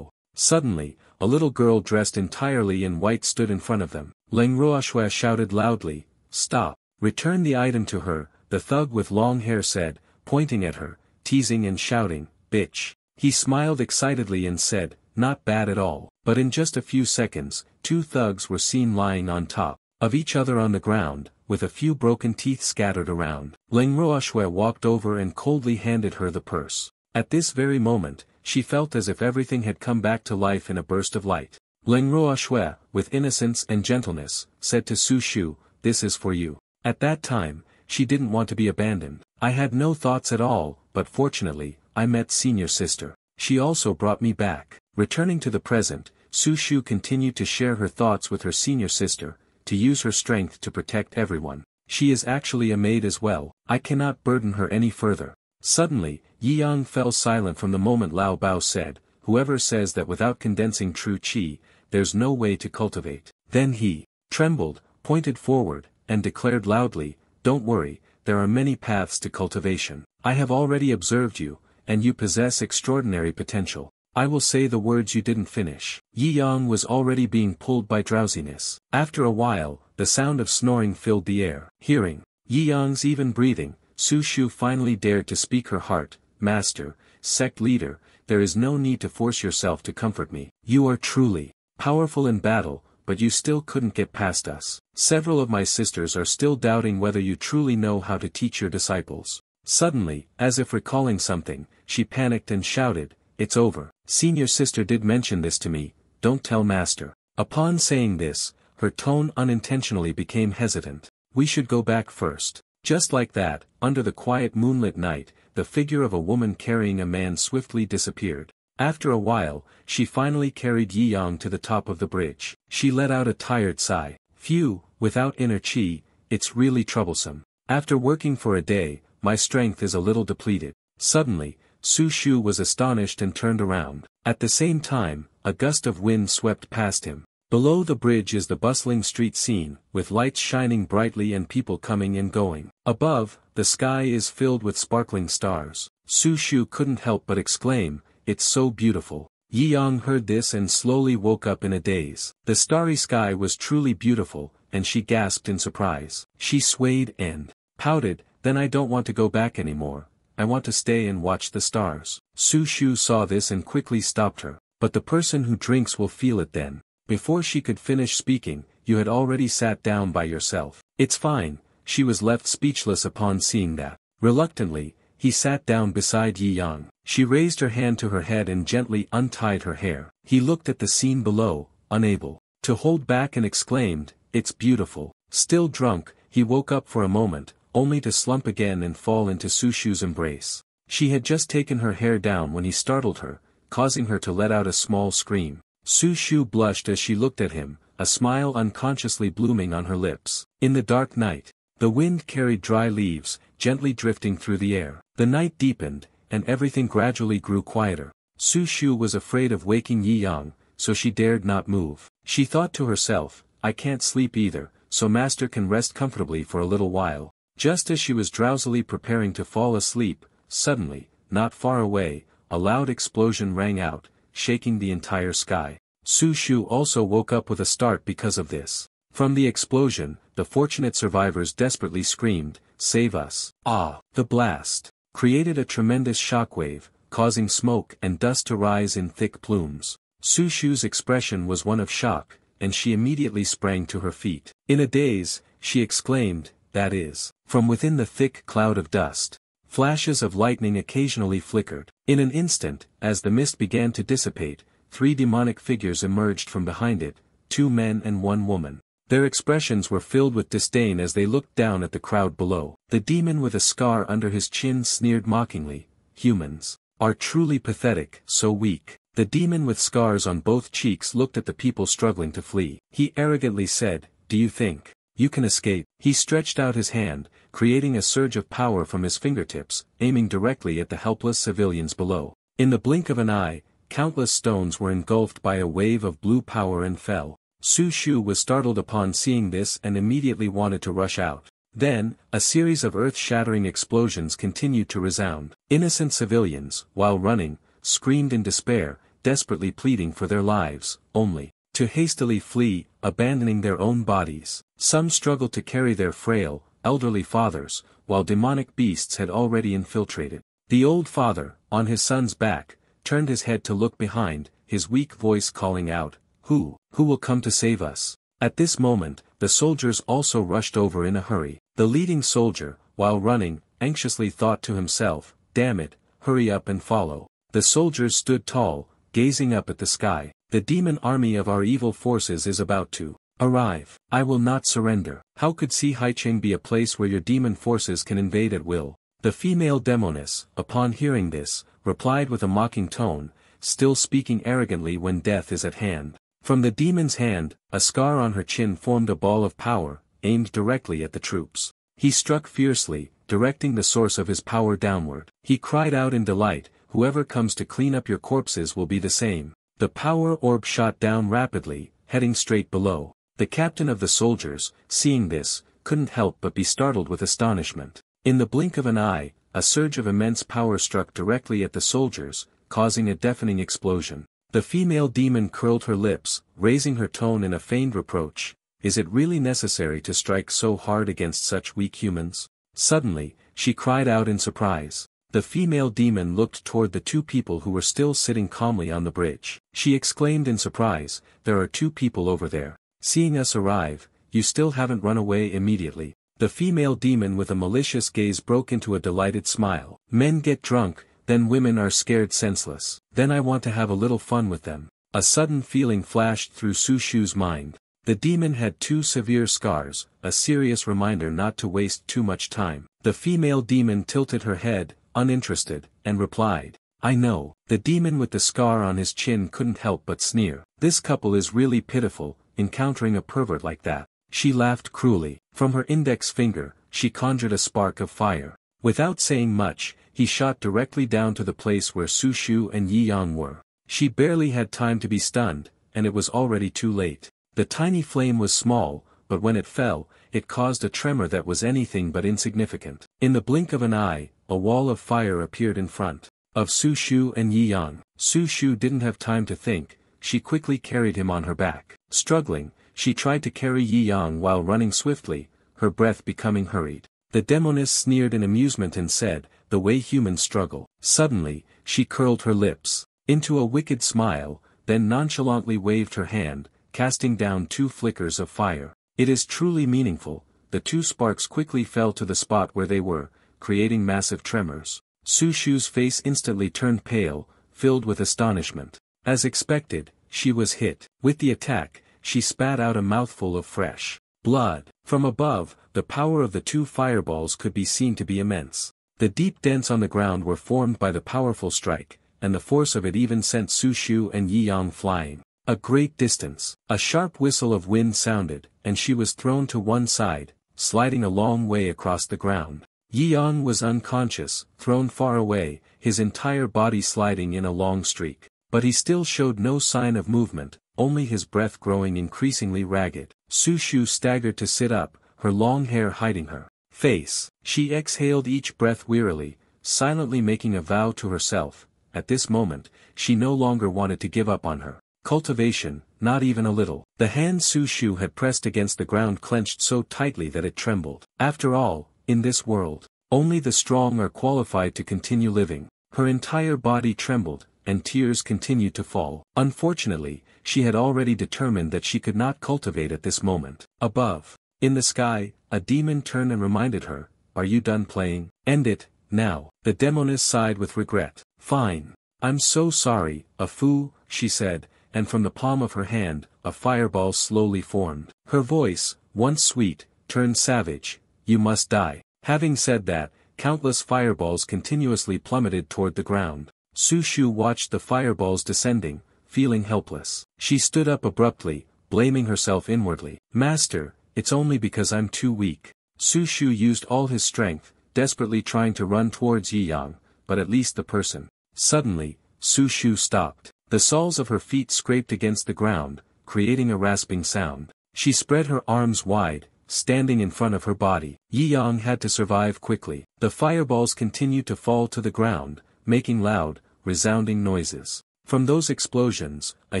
Suddenly, a little girl dressed entirely in white stood in front of them. Ling Ruoxue shouted loudly, stop. Return the item to her, the thug with long hair said, pointing at her, teasing and shouting, bitch. He smiled excitedly and said, not bad at all. But in just a few seconds, two thugs were seen lying on top of each other on the ground, with a few broken teeth scattered around. Ling Ruoxue walked over and coldly handed her the purse. At this very moment, she felt as if everything had come back to life in a burst of light. Ling Ruoxue, with innocence and gentleness, said to Su Shu, this is for you. At that time, she didn't want to be abandoned. I had no thoughts at all, but fortunately, I met senior sister. She also brought me back. Returning to the present, Su Shu continued to share her thoughts with her senior sister, to use her strength to protect everyone. She is actually a maid as well. I cannot burden her any further. Suddenly, Yi Yang fell silent from the moment Lao Bao said, whoever says that without condensing true chi, there's no way to cultivate. Then he trembled, pointed forward, and declared loudly, don't worry, there are many paths to cultivation. I have already observed you, and you possess extraordinary potential. I will say the words you didn't finish. Yi Yang was already being pulled by drowsiness. After a while, the sound of snoring filled the air. Hearing Yi Yang's even breathing, Su Shu finally dared to speak her heart, Master, sect leader, there is no need to force yourself to comfort me. You are truly powerful in battle, but you still couldn't get past us. Several of my sisters are still doubting whether you truly know how to teach your disciples. Suddenly, as if recalling something, she panicked and shouted, it's over. Senior sister did mention this to me, don't tell master. Upon saying this, her tone unintentionally became hesitant. We should go back first. Just like that, under the quiet moonlit night, the figure of a woman carrying a man swiftly disappeared. After a while, she finally carried Yi Yang to the top of the bridge. She let out a tired sigh. Phew, without inner chi, it's really troublesome. After working for a day, my strength is a little depleted. Suddenly, Su Shu was astonished and turned around. At the same time, a gust of wind swept past him. Below the bridge is the bustling street scene, with lights shining brightly and people coming and going. Above, the sky is filled with sparkling stars. Su Shu couldn't help but exclaim, it's so beautiful. Yi Yang heard this and slowly woke up in a daze. The starry sky was truly beautiful, and she gasped in surprise. She swayed and pouted, then I don't want to go back anymore. I want to stay and watch the stars. Su Shu saw this and quickly stopped her. But the person who drinks will feel it then. Before she could finish speaking, you had already sat down by yourself. It's fine, she was left speechless upon seeing that. Reluctantly, he sat down beside Yi Yang. She raised her hand to her head and gently untied her hair. He looked at the scene below, unable to hold back and exclaimed, it's beautiful. Still drunk, he woke up for a moment, only to slump again and fall into Su Shu's embrace. She had just taken her hair down when he startled her, causing her to let out a small scream. Su Shu blushed as she looked at him, a smile unconsciously blooming on her lips. In the dark night, The wind carried dry leaves, gently drifting through the air. The night deepened, and everything gradually grew quieter. Su Shu was afraid of waking Yi Yang, so she dared not move. She thought to herself, I can't sleep either, so master can rest comfortably for a little while. Just as she was drowsily preparing to fall asleep, suddenly, not far away, a loud explosion rang out, shaking the entire sky. Su Shu also woke up with a start because of this. From the explosion, the fortunate survivors desperately screamed, "Save us!" Ah! The blast created a tremendous shockwave, causing smoke and dust to rise in thick plumes. Su Shu's expression was one of shock, and she immediately sprang to her feet. In a daze, she exclaimed, "That is." From within the thick cloud of dust, flashes of lightning occasionally flickered. In an instant, as the mist began to dissipate, 3 demonic figures emerged from behind it, 2 men and 1 woman. Their expressions were filled with disdain as they looked down at the crowd below. The demon with a scar under his chin sneered mockingly, "Humans are truly pathetic, so weak." The demon with scars on both cheeks looked at the people struggling to flee. He arrogantly said, "Do you think you can escape?" He stretched out his hand, creating a surge of power from his fingertips, aiming directly at the helpless civilians below. In the blink of an eye, countless stones were engulfed by a wave of blue power and fell. Su Shu was startled upon seeing this and immediately wanted to rush out. Then, a series of earth-shattering explosions continued to resound. Innocent civilians, while running, screamed in despair, desperately pleading for their lives, only to hastily flee, abandoning their own bodies. Some struggled to carry their frail, elderly fathers, while demonic beasts had already infiltrated. The old father, on his son's back, turned his head to look behind, his weak voice calling out, Who will come to save us?" At this moment, the soldiers also rushed over in a hurry. The leading soldier, while running, anxiously thought to himself, "Damn it, hurry up and follow." The soldiers stood tall, gazing up at the sky. "The demon army of our evil forces is about to arrive. I will not surrender." How could Si Haicheng be a place where your demon forces can invade at will? The female demoness, upon hearing this, replied with a mocking tone, still speaking arrogantly when death is at hand. From the demon's hand, a scar on her chin formed a ball of power, aimed directly at the troops. He struck fiercely, directing the source of his power downward. He cried out in delight, "Whoever comes to clean up your corpses will be the same." The power orb shot down rapidly, heading straight below. The captain of the soldiers, seeing this, couldn't help but be startled with astonishment. In the blink of an eye, a surge of immense power struck directly at the soldiers, causing a deafening explosion. The female demon curled her lips, raising her tone in a feigned reproach. "Is it really necessary to strike so hard against such weak humans?" Suddenly, she cried out in surprise. The female demon looked toward the 2 people who were still sitting calmly on the bridge. She exclaimed in surprise, "There are 2 people over there. Seeing us arrive, you still haven't run away immediately." The female demon with a malicious gaze broke into a delighted smile. "Men get drunk, then women are scared senseless. Then I want to have a little fun with them." A sudden feeling flashed through Su Shu's mind. The demon had 2 severe scars, a serious reminder not to waste too much time. The female demon tilted her head, uninterested, and replied, "I know." The demon with the scar on his chin couldn't help but sneer. "This couple is really pitiful, encountering a pervert like that." She laughed cruelly. From her index finger, she conjured a spark of fire. Without saying much, he shot directly down to the place where Su Shu and Yi Yang were. She barely had time to be stunned, and it was already too late. The tiny flame was small, but when it fell, it caused a tremor that was anything but insignificant. In the blink of an eye, a wall of fire appeared in front of Su Shu and Yi Yang. Su Shu didn't have time to think, she quickly carried him on her back. Struggling, she tried to carry Yi Yang while running swiftly, her breath becoming hurried. The demoness sneered in amusement and said, "The way humans struggle." Suddenly, she curled her lips into a wicked smile, then nonchalantly waved her hand, casting down 2 flickers of fire. "It is truly meaningful." The 2 sparks quickly fell to the spot where they were, creating massive tremors. Su Shu's face instantly turned pale, filled with astonishment. As expected, she was hit. With the attack, she spat out a mouthful of fresh blood. From above, the power of the 2 fireballs could be seen to be immense. The deep dents on the ground were formed by the powerful strike, and the force of it even sent Su Shu and Yi Yang flying a great distance. A sharp whistle of wind sounded, and she was thrown to one side, sliding a long way across the ground. Yi Yang was unconscious, thrown far away, his entire body sliding in a long streak. But he still showed no sign of movement, only his breath growing increasingly ragged. Su Shu staggered to sit up, her long hair hiding her face. She exhaled each breath wearily, silently making a vow to herself. At this moment, she no longer wanted to give up on her cultivation, not even a little. The hand Su Shu had pressed against the ground clenched so tightly that it trembled. After all, in this world, only the strong are qualified to continue living. Her entire body trembled, and tears continued to fall. Unfortunately, she had already determined that she could not cultivate at this moment. Above, in the sky, a demon turned and reminded her, "Are you done playing? End it, now." The demoness sighed with regret. "Fine. I'm so sorry, Afu," she said, and from the palm of her hand, a fireball slowly formed. Her voice, once sweet, turned savage. "You must die." Having said that, countless fireballs continuously plummeted toward the ground. Su Shu watched the fireballs descending, feeling helpless. She stood up abruptly, blaming herself inwardly. "Master, it's only because I'm too weak." Su Shu used all his strength, desperately trying to run towards Yi Yang, but at least the person. Suddenly, Su Shu stopped. The soles of her feet scraped against the ground, creating a rasping sound. She spread her arms wide, standing in front of her body. Yi Yang had to survive quickly. The fireballs continued to fall to the ground, making loud, resounding noises. From those explosions, a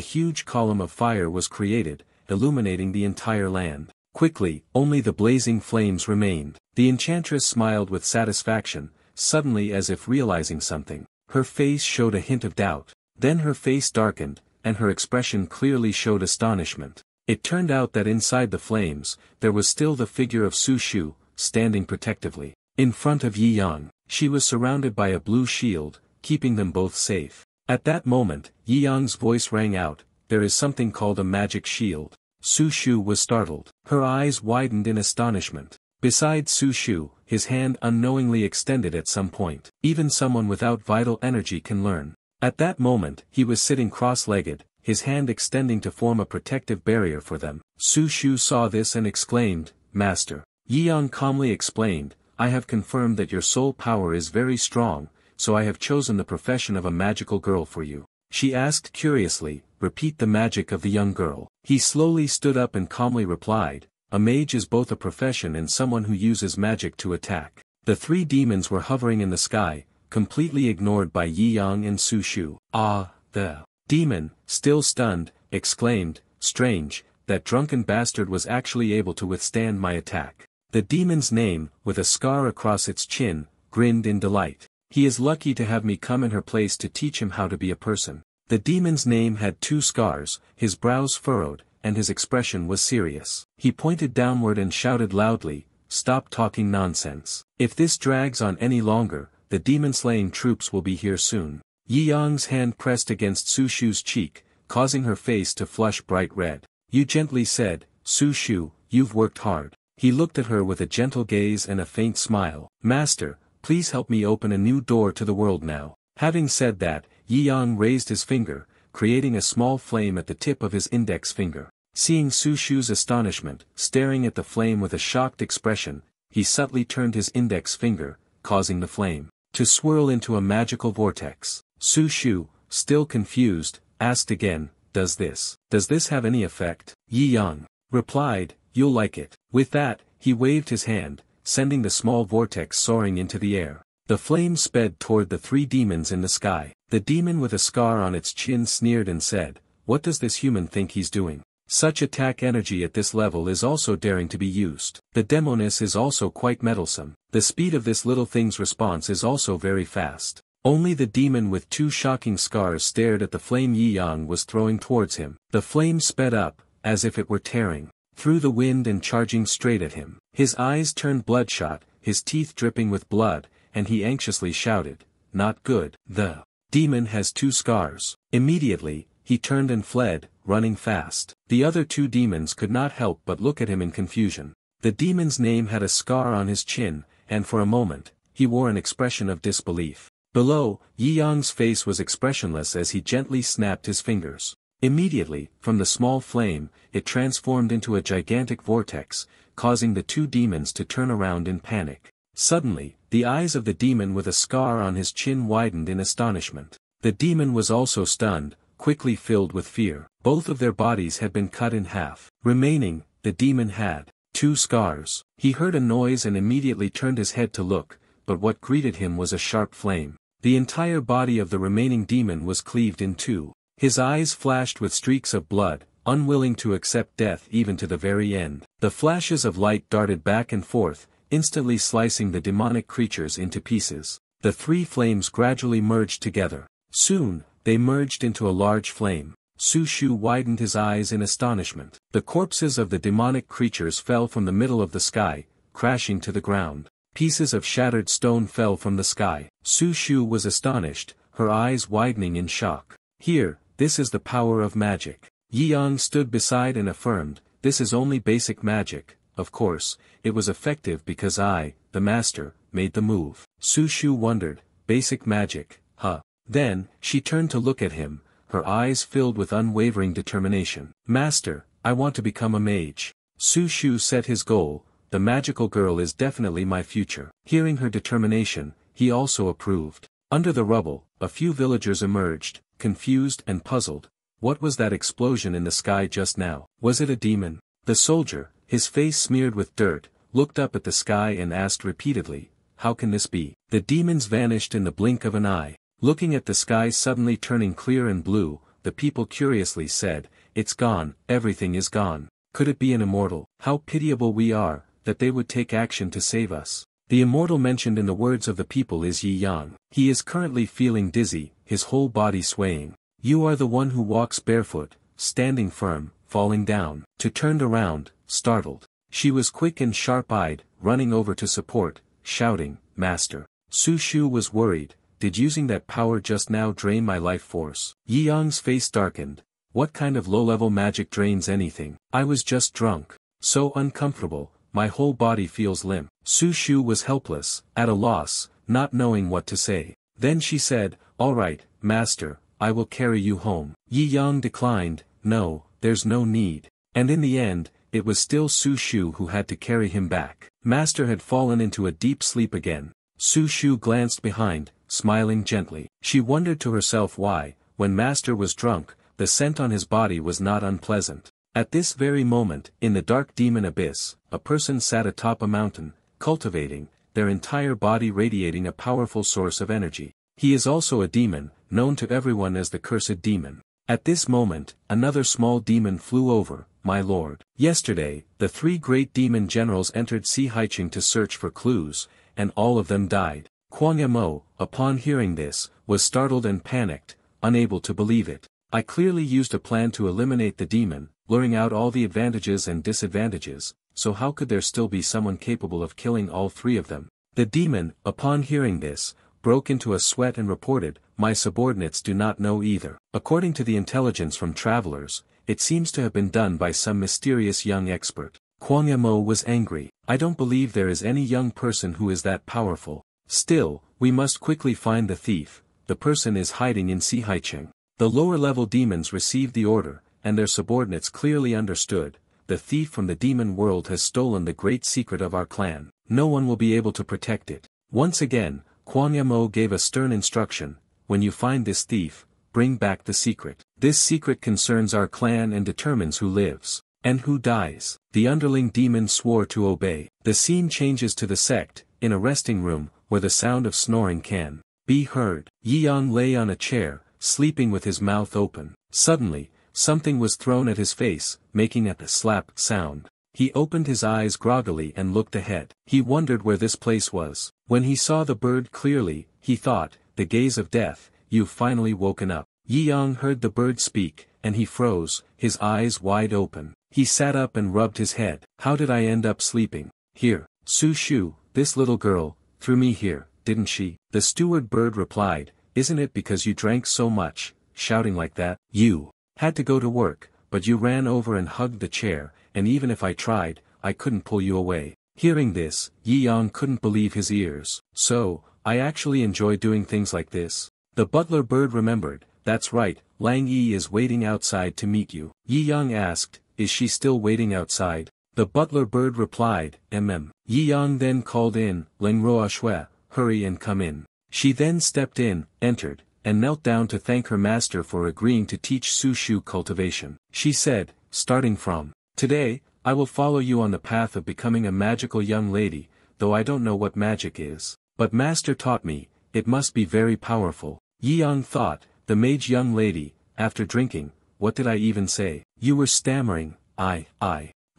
huge column of fire was created, illuminating the entire land. Quickly, only the blazing flames remained. The enchantress smiled with satisfaction, suddenly as if realizing something. Her face showed a hint of doubt. Then her face darkened, and her expression clearly showed astonishment. It turned out that inside the flames, there was still the figure of Su Shu, standing protectively. In front of Yi Yang, she was surrounded by a blue shield, keeping them both safe. At that moment, Yi Yang's voice rang out, "There is something called a magic shield." Su Shu was startled. Her eyes widened in astonishment. Besides Su Shu, his hand unknowingly extended at some point. Even someone without vital energy can learn. At that moment, he was sitting cross-legged, his hand extending to form a protective barrier for them. Su Shu saw this and exclaimed, "Master." Yi Yang calmly explained, "I have confirmed that your soul power is very strong, so I have chosen the profession of a magical girl for you." She asked curiously, "Repeat the magic of the young girl." He slowly stood up and calmly replied, "A mage is both a profession and someone who uses magic to attack." The three demons were hovering in the sky, completely ignored by Yi Yang and Su Shu. "Ah, the demon," still stunned, exclaimed, "Strange, that drunken bastard was actually able to withstand my attack." The demon's name, with a scar across its chin, grinned in delight. "He is lucky to have me come in her place to teach him how to be a person." The demon's name had 2 scars, his brows furrowed, and his expression was serious. He pointed downward and shouted loudly, "Stop talking nonsense. If this drags on any longer, the demon-slaying troops will be here soon." Yi Yang's hand pressed against Su Shu's cheek, causing her face to flush bright red. "You gently said, Su Shu, you've worked hard." He looked at her with a gentle gaze and a faint smile. "Master, please help me open a new door to the world now." Having said that, Yi Yang raised his finger, creating a small flame at the tip of his index finger. Seeing Su Shu's astonishment, staring at the flame with a shocked expression, he subtly turned his index finger, causing the flame to swirl into a magical vortex. Su Shu, still confused, asked again, Does this have any effect?" Yi Yang replied, "You'll like it." With that, he waved his hand, sending the small vortex soaring into the air. The flame sped toward the 3 demons in the sky. The demon with a scar on its chin sneered and said, "What does this human think he's doing? Such attack energy at this level is also daring to be used. The demoness is also quite meddlesome. The speed of this little thing's response is also very fast." Only the demon with 2 shocking scars stared at the flame Yi Yang was throwing towards him. The flame sped up, as if it were tearing through the wind and charging straight at him. His eyes turned bloodshot, his teeth dripping with blood, and he anxiously shouted, "Not good. The demon has 2 scars." Immediately, he turned and fled, running fast. The other 2 demons could not help but look at him in confusion. The demon's name had a scar on his chin, and for a moment, he wore an expression of disbelief. Below, Yi Yang's face was expressionless as he gently snapped his fingers. Immediately, from the small flame, it transformed into a gigantic vortex, causing the two demons to turn around in panic. Suddenly, the eyes of the demon with a scar on his chin widened in astonishment. The demon was also stunned, quickly filled with fear. Both of their bodies had been cut in half. Remaining, the demon had 2 scars. He heard a noise and immediately turned his head to look, but what greeted him was a sharp flame. The entire body of the remaining demon was cleaved in 2. His eyes flashed with streaks of blood, unwilling to accept death even to the very end. The flashes of light darted back and forth, instantly slicing the demonic creatures into pieces. The 3 flames gradually merged together. Soon, they merged into a large flame. Su Shu widened his eyes in astonishment. The corpses of the demonic creatures fell from the middle of the sky, crashing to the ground. Pieces of shattered stone fell from the sky. Su Shu was astonished, her eyes widening in shock. Here, this is the power of magic. Yi Yang stood beside and affirmed, this is only basic magic. Of course, it was effective because I, the master, made the move. Su Shu wondered, basic magic, huh? Then, she turned to look at him, her eyes filled with unwavering determination. Master, I want to become a mage. Su Shu set his goal, the magical girl is definitely my future. Hearing her determination, he also approved. Under the rubble, a few villagers emerged, confused and puzzled. What was that explosion in the sky just now? Was it a demon? The soldier, his face smeared with dirt, looked up at the sky and asked repeatedly, how can this be? The demons vanished in the blink of an eye. Looking at the sky suddenly turning clear and blue, the people curiously said, it's gone, everything is gone. Could it be an immortal? How pitiable we are, that they would take action to save us. The immortal mentioned in the words of the people is Yi Yang. He is currently feeling dizzy, his whole body swaying. You are the one who walks barefoot, standing firm, falling down. To turned around, startled. She was quick and sharp-eyed, running over to support, shouting, Master. Su Shu was worried, did using that power just now drain my life force? Yi Yang's face darkened. What kind of low-level magic drains anything? I was just drunk. So uncomfortable, my whole body feels limp. Su Shu was helpless, at a loss, not knowing what to say. Then she said, all right, Master, I will carry you home. Yi Yang declined, no, there's no need. And in the end, it was still Su Shu who had to carry him back. Master had fallen into a deep sleep again. Su Shu glanced behind, smiling gently. She wondered to herself why, when Master was drunk, the scent on his body was not unpleasant. At this very moment, in the dark demon abyss, a person sat atop a mountain, cultivating, their entire body radiating a powerful source of energy. He is also a demon, known to everyone as the cursed demon. At this moment, another small demon flew over, my lord. Yesterday, the 3 great demon generals entered Si Haicheng to search for clues, and all of them died. Kwang Mo, upon hearing this, was startled and panicked, unable to believe it. I clearly used a plan to eliminate the demon, luring out all the advantages and disadvantages, so how could there still be someone capable of killing all 3 of them? The demon, upon hearing this, broke into a sweat and reported, my subordinates do not know either. According to the intelligence from travelers, it seems to have been done by some mysterious young expert. Kwang Mo was angry. I don't believe there is any young person who is that powerful. Still, we must quickly find the thief. The person is hiding in Si Haicheng. The lower-level demons received the order, and their subordinates clearly understood, the thief from the demon world has stolen the great secret of our clan. No one will be able to protect it. Once again, Kwang Mo gave a stern instruction, when you find this thief, bring back the secret. This secret concerns our clan and determines who lives, and who dies. The underling demon swore to obey. The scene changes to the sect, in a resting room, where the sound of snoring can be heard. Yi Yang lay on a chair, sleeping with his mouth open. Suddenly, something was thrown at his face, making a slap sound. He opened his eyes groggily and looked ahead. He wondered where this place was. When he saw the bird clearly, he thought, the gaze of death, you've finally woken up. Yi Yang heard the bird speak, and he froze, his eyes wide open. He sat up and rubbed his head. How did I end up sleeping here? Su Shu, this little girl, threw me here, didn't she? The steward bird replied, isn't it because you drank so much, shouting like that? You had to go to work, but you ran over and hugged the chair, and even if I tried, I couldn't pull you away. Hearing this, Yi Yang couldn't believe his ears. So, I actually enjoy doing things like this. The butler bird remembered, that's right, Lang Yi is waiting outside to meet you. Yi Yang asked, is she still waiting outside? The butler bird replied, Yi Yang then called in, Ling Roa Shui, hurry and come in. She then stepped in, entered, and knelt down to thank her master for agreeing to teach Su Shu cultivation. She said, starting from today, I will follow you on the path of becoming a magical young lady, though I don't know what magic is. But master taught me, it must be very powerful. Yi Yang thought, the mage young lady, after drinking, what did I even say? You were stammering, I.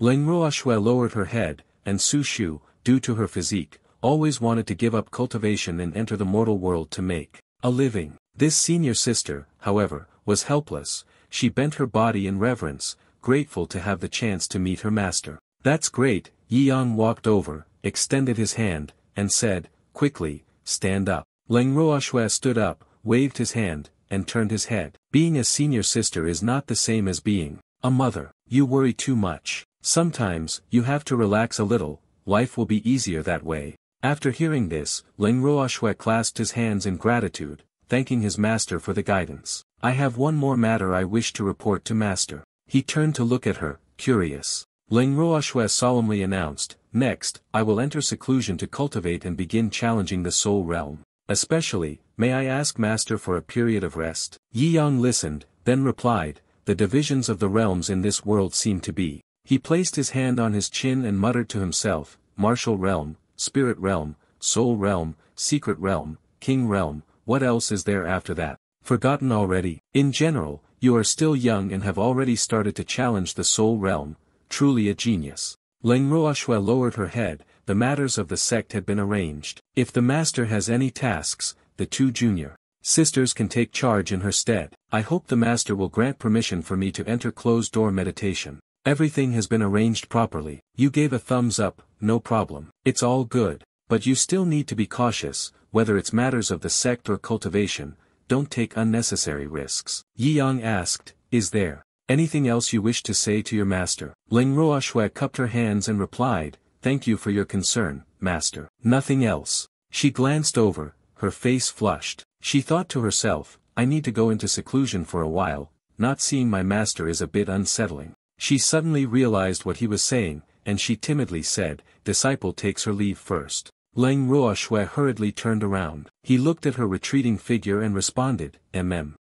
Ling Roa Shui lowered her head, and Su Shu, due to her physique, always wanted to give up cultivation and enter the mortal world to make a living. This senior sister, however, was helpless. She bent her body in reverence, grateful to have the chance to meet her master. That's great. Yi Yang walked over, extended his hand, and said, quickly, stand up. Ling Roa Shui stood up, waved his hand, and turned his head. Being a senior sister is not the same as being a mother. You worry too much. Sometimes, you have to relax a little, life will be easier that way. After hearing this, Ling Roa Shui clasped his hands in gratitude, thanking his master for the guidance. I have one more matter I wish to report to master. He turned to look at her, curious. Ling Roa Shui solemnly announced, next, I will enter seclusion to cultivate and begin challenging the soul realm. Especially, may I ask master for a period of rest? Yi Yang listened, then replied, the divisions of the realms in this world seem to be. He placed his hand on his chin and muttered to himself, martial realm, spirit realm, soul realm, secret realm, king realm, what else is there after that? Forgotten already? In general, you are still young and have already started to challenge the soul realm, truly a genius. Ling Roa Shui lowered her head, the matters of the sect had been arranged. If the master has any tasks, the two junior sisters can take charge in her stead. I hope the master will grant permission for me to enter closed-door meditation. Everything has been arranged properly. You gave a thumbs up, no problem. It's all good. But you still need to be cautious, whether it's matters of the sect or cultivation, don't take unnecessary risks. Yi Yang asked, is there anything else you wish to say to your master? Ling Roa Shui cupped her hands and replied, thank you for your concern, master. Nothing else. She glanced over, her face flushed. She thought to herself, I need to go into seclusion for a while, not seeing my master is a bit unsettling. She suddenly realized what he was saying, and she timidly said, disciple takes her leave first. Ling Roa Shui hurriedly turned around. He looked at her retreating figure and responded,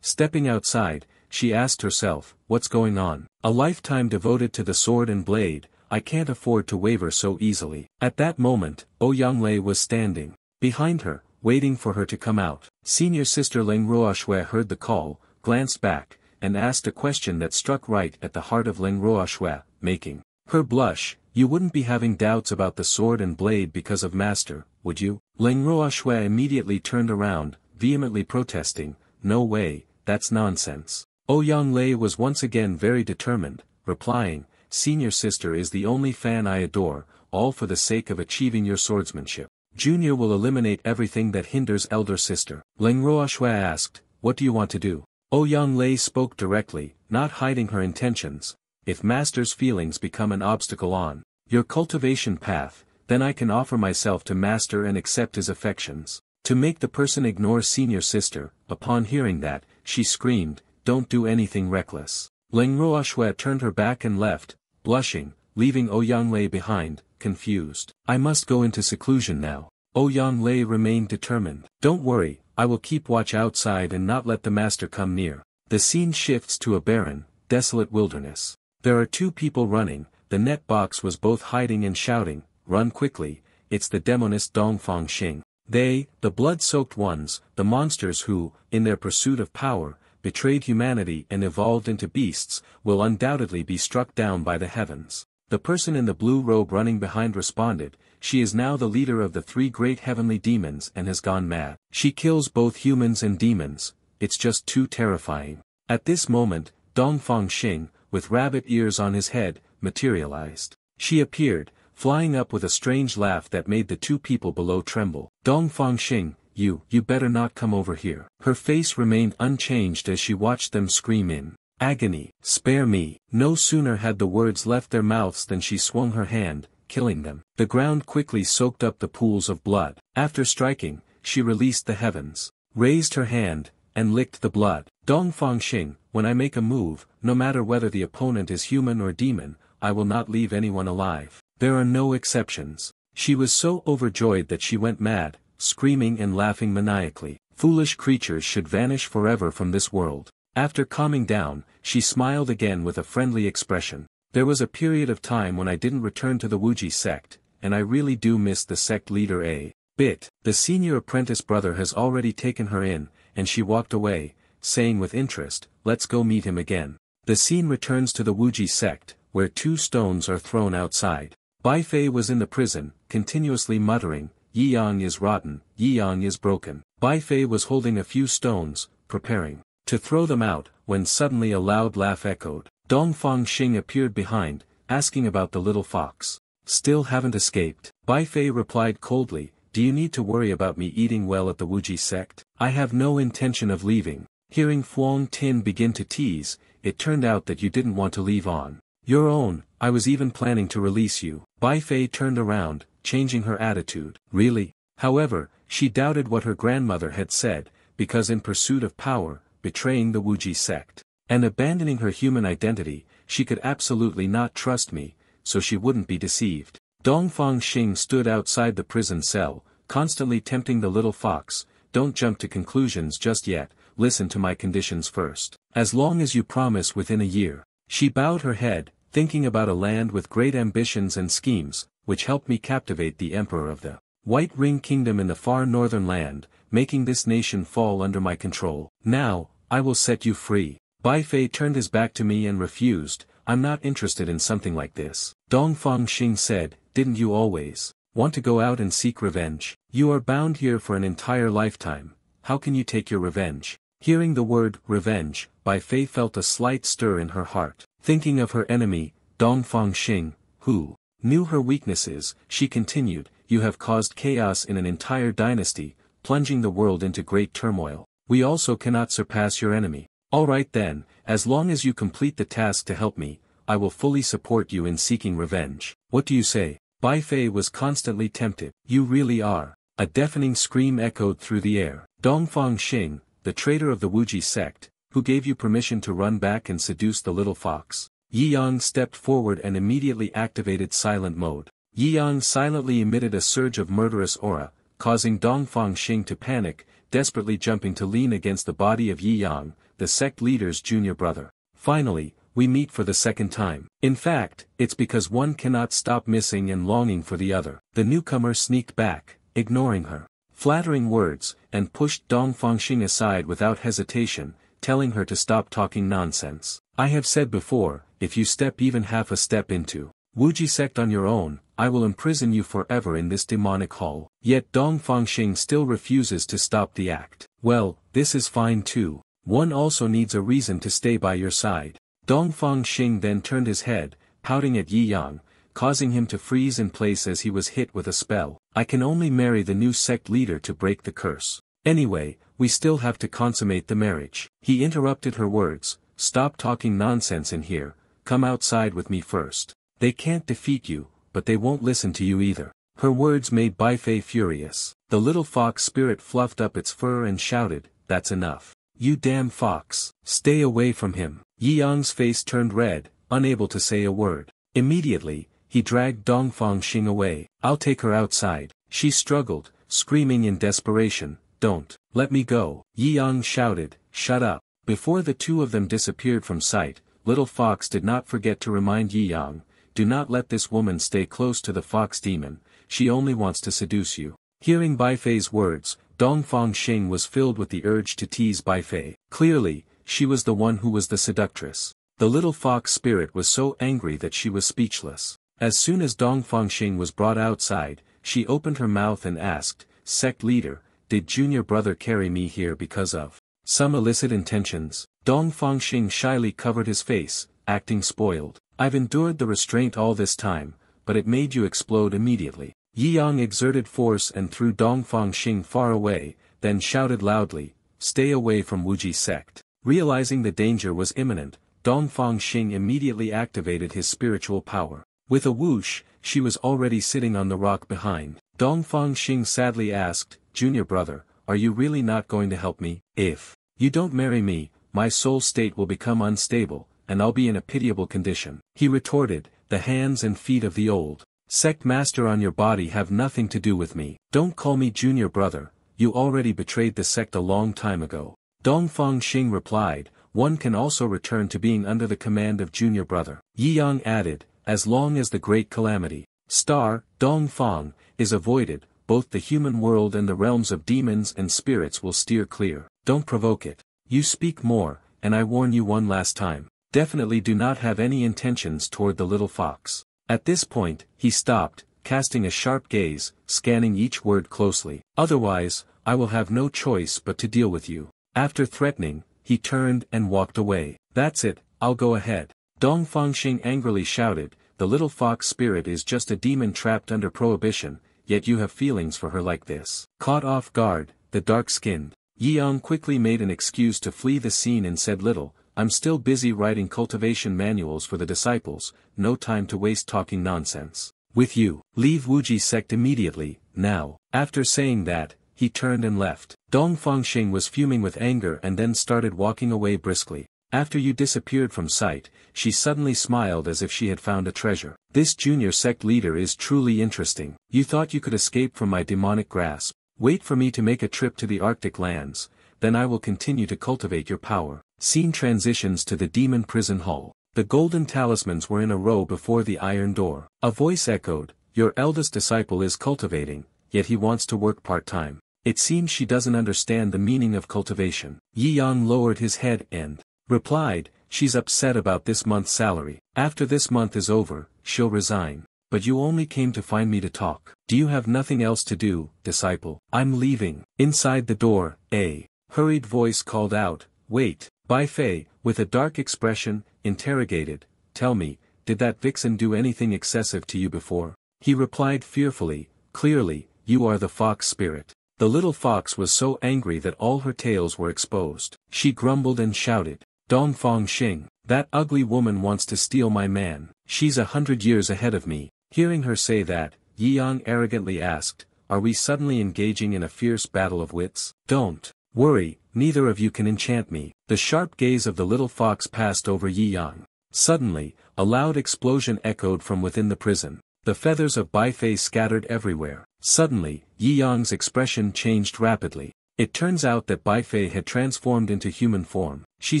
Stepping outside, she asked herself, what's going on? A lifetime devoted to the sword and blade, I can't afford to waver so easily. At that moment, Ouyang Lei was standing behind her, waiting for her to come out. Senior sister Ling Roa Shui heard the call, glanced back, and asked a question that struck right at the heart of Ling Roa Shui, making her blush. You wouldn't be having doubts about the sword and blade because of master, would you? Ling Roa Shui immediately turned around, vehemently protesting, no way, that's nonsense. Ouyang Lei was once again very determined, replying, senior sister is the only fan I adore, all for the sake of achieving your swordsmanship. Junior will eliminate everything that hinders elder sister. Ling Roa Shui asked, what do you want to do? Ouyang Lei spoke directly, not hiding her intentions. If master's feelings become an obstacle on your cultivation path, then I can offer myself to master and accept his affections. To make the person ignore senior sister, upon hearing that, she screamed, don't do anything reckless. Ling Roa Shui turned her back and left, blushing, leaving Ouyang Lei behind, confused. I must go into seclusion now. Ouyang Lei remained determined. Don't worry, I will keep watch outside and not let the master come near. The scene shifts to a barren, desolate wilderness. There are two people running, the net box was both hiding and shouting, run quickly, it's the demonist Dongfang Xing. They, the blood-soaked ones, the monsters who, in their pursuit of power, betrayed humanity and evolved into beasts, will undoubtedly be struck down by the heavens. The person in the blue robe running behind responded, she is now the leader of the three great heavenly demons and has gone mad. She kills both humans and demons, it's just too terrifying. At this moment, Dongfang Xing, with rabbit ears on his head, materialized. She appeared, flying up with a strange laugh that made the two people below tremble. Dongfang Xing, you better not come over here. Her face remained unchanged as she watched them scream in agony, spare me. No sooner had the words left their mouths than she swung her hand, killing them. The ground quickly soaked up the pools of blood. After striking, she released the heavens, raised her hand, and licked the blood. Dongfang Xing, when I make a move, no matter whether the opponent is human or demon, I will not leave anyone alive. There are no exceptions. She was so overjoyed that she went mad, screaming and laughing maniacally. Foolish creatures should vanish forever from this world. After calming down, she smiled again with a friendly expression. There was a period of time when I didn't return to the Wuji sect, and I really do miss the sect leader a bit. The senior apprentice brother has already taken her in, and she walked away, saying with interest, let's go meet him again. The scene returns to the Wuji sect, where 2 stones are thrown outside. Bai Fei was in the prison, continuously muttering, Yi Yang is rotten, Yi Yang is broken. Bai Fei was holding a few stones, preparing to throw them out, when suddenly a loud laugh echoed. Dongfang Xing appeared behind, asking about the little fox. Still haven't escaped. Bai Fei replied coldly, do you need to worry about me eating well at the Wuji sect? I have no intention of leaving. Hearing Fuang Tin begin to tease, it turned out that you didn't want to leave on your own. I was even planning to release you. Bai Fei turned around, changing her attitude. Really? However, she doubted what her grandmother had said, because in pursuit of power, betraying the Wuji sect, and abandoning her human identity, she could absolutely not trust me, so she wouldn't be deceived. Dongfang Xing stood outside the prison cell, constantly tempting the little fox, don't jump to conclusions just yet, listen to my conditions first. As long as you promise within a year. She bowed her head, thinking about a land with great ambitions and schemes, which helped me captivate the emperor of the White Ring Kingdom in the far northern land, making this nation fall under my control. Now, I will set you free. Bai Fei turned his back to me and refused, I'm not interested in something like this. Dongfang Xing said, didn't you always want to go out and seek revenge? You are bound here for an entire lifetime, how can you take your revenge? Hearing the word, revenge, Bai Fei felt a slight stir in her heart. Thinking of her enemy, Dongfang Xing, who knew her weaknesses, she continued, you have caused chaos in an entire dynasty, plunging the world into great turmoil. We also cannot surpass your enemy. Alright then, as long as you complete the task to help me, I will fully support you in seeking revenge. What do you say? Bai Fei was constantly tempted. You really are. A deafening scream echoed through the air. Dongfang Xing, the traitor of the Wuji sect, who gave you permission to run back and seduce the little fox. Yi Yang stepped forward and immediately activated silent mode. Yi Yang silently emitted a surge of murderous aura, causing Dongfang Xing to panic, desperately jumping to lean against the body of Yi Yang, the sect leader's junior brother. Finally, we meet for the second time. In fact, it's because one cannot stop missing and longing for the other. The newcomer sneaked back, ignoring her flattering words, and pushed Dongfang Xing aside without hesitation, telling her to stop talking nonsense. I have said before, if you step even half a step into Wuji sect on your own, I will imprison you forever in this demonic hall. Yet Dongfang Xing still refuses to stop the act. Well, this is fine too. One also needs a reason to stay by your side. Dongfang Xing then turned his head, pouting at Yi Yang, causing him to freeze in place as he was hit with a spell. I can only marry the new sect leader to break the curse. Anyway, we still have to consummate the marriage. He interrupted her words, stop talking nonsense in here, come outside with me first. They can't defeat you, but they won't listen to you either. Her words made Bai Fei furious. The little fox spirit fluffed up its fur and shouted, that's enough. You damn fox. Stay away from him. Yi Yang's face turned red, unable to say a word. Immediately, he dragged Dongfang Xing away. I'll take her outside. She struggled, screaming in desperation, don't. Let me go. Yi Yang shouted, shut up. Before the two of them disappeared from sight, little fox did not forget to remind Yi Yang, do not let this woman stay close to the fox demon, she only wants to seduce you. Hearing Bai Fei's words, Dongfang Xing was filled with the urge to tease Bai Fei. Clearly, she was the one who was the seductress. The little fox spirit was so angry that she was speechless. As soon as Dongfang Xing was brought outside, she opened her mouth and asked, sect leader, did junior brother carry me here because of some illicit intentions? Dongfang Xing shyly covered his face, acting spoiled. I've endured the restraint all this time, but it made you explode immediately. Yi Yang exerted force and threw Dongfang Xing far away, then shouted loudly, stay away from Wuji sect. Realizing the danger was imminent, Dongfang Xing immediately activated his spiritual power. With a whoosh, she was already sitting on the rock behind. Dongfang Xing sadly asked, junior brother, are you really not going to help me? If you don't marry me, my soul state will become unstable, and I'll be in a pitiable condition. He retorted, the hands and feet of the old sect master on your body have nothing to do with me. Don't call me junior brother, you already betrayed the sect a long time ago. Dongfang Xing replied, one can also return to being under the command of junior brother. Yi Yang added, as long as the great calamity, star, Dongfang, is avoided, both the human world and the realms of demons and spirits will steer clear. Don't provoke it. You speak more, and I warn you one last time. Definitely do not have any intentions toward the little fox. At this point, he stopped, casting a sharp gaze, scanning each word closely. Otherwise, I will have no choice but to deal with you. After threatening, he turned and walked away. That's it, I'll go ahead. Dongfang Xing angrily shouted, the little fox spirit is just a demon trapped under prohibition, yet you have feelings for her like this. Caught off guard, the dark-skinned Yi Yang quickly made an excuse to flee the scene and said little, I'm still busy writing cultivation manuals for the disciples, no time to waste talking nonsense. With you, leave Wuji sect immediately, now. After saying that, he turned and left. Dongfang Xing was fuming with anger and then started walking away briskly. After you disappeared from sight, she suddenly smiled as if she had found a treasure. This junior sect leader is truly interesting. You thought you could escape from my demonic grasp. Wait for me to make a trip to the Arctic lands, then I will continue to cultivate your power. Scene transitions to the demon prison hall. The golden talismans were in a row before the iron door. A voice echoed, your eldest disciple is cultivating, yet he wants to work part-time. It seems she doesn't understand the meaning of cultivation. Yi Yang lowered his head and replied, she's upset about this month's salary. After this month is over, she'll resign. But you only came to find me to talk. Do you have nothing else to do, disciple? I'm leaving. Inside the door, a hurried voice called out, wait. Bai Fei, with a dark expression, interrogated, tell me, did that vixen do anything excessive to you before? He replied fearfully, clearly, you are the fox spirit. The little fox was so angry that all her tails were exposed. She grumbled and shouted, Dongfang Xing, that ugly woman wants to steal my man. She's 100 years ahead of me. Hearing her say that, Yi Yang arrogantly asked, are we suddenly engaging in a fierce battle of wits? Don't worry, neither of you can enchant me. The sharp gaze of the little fox passed over Yi Yang. Suddenly, a loud explosion echoed from within the prison. The feathers of Bai Fei scattered everywhere. Suddenly, Yi Yang's expression changed rapidly. It turns out that Bai Fei had transformed into human form. She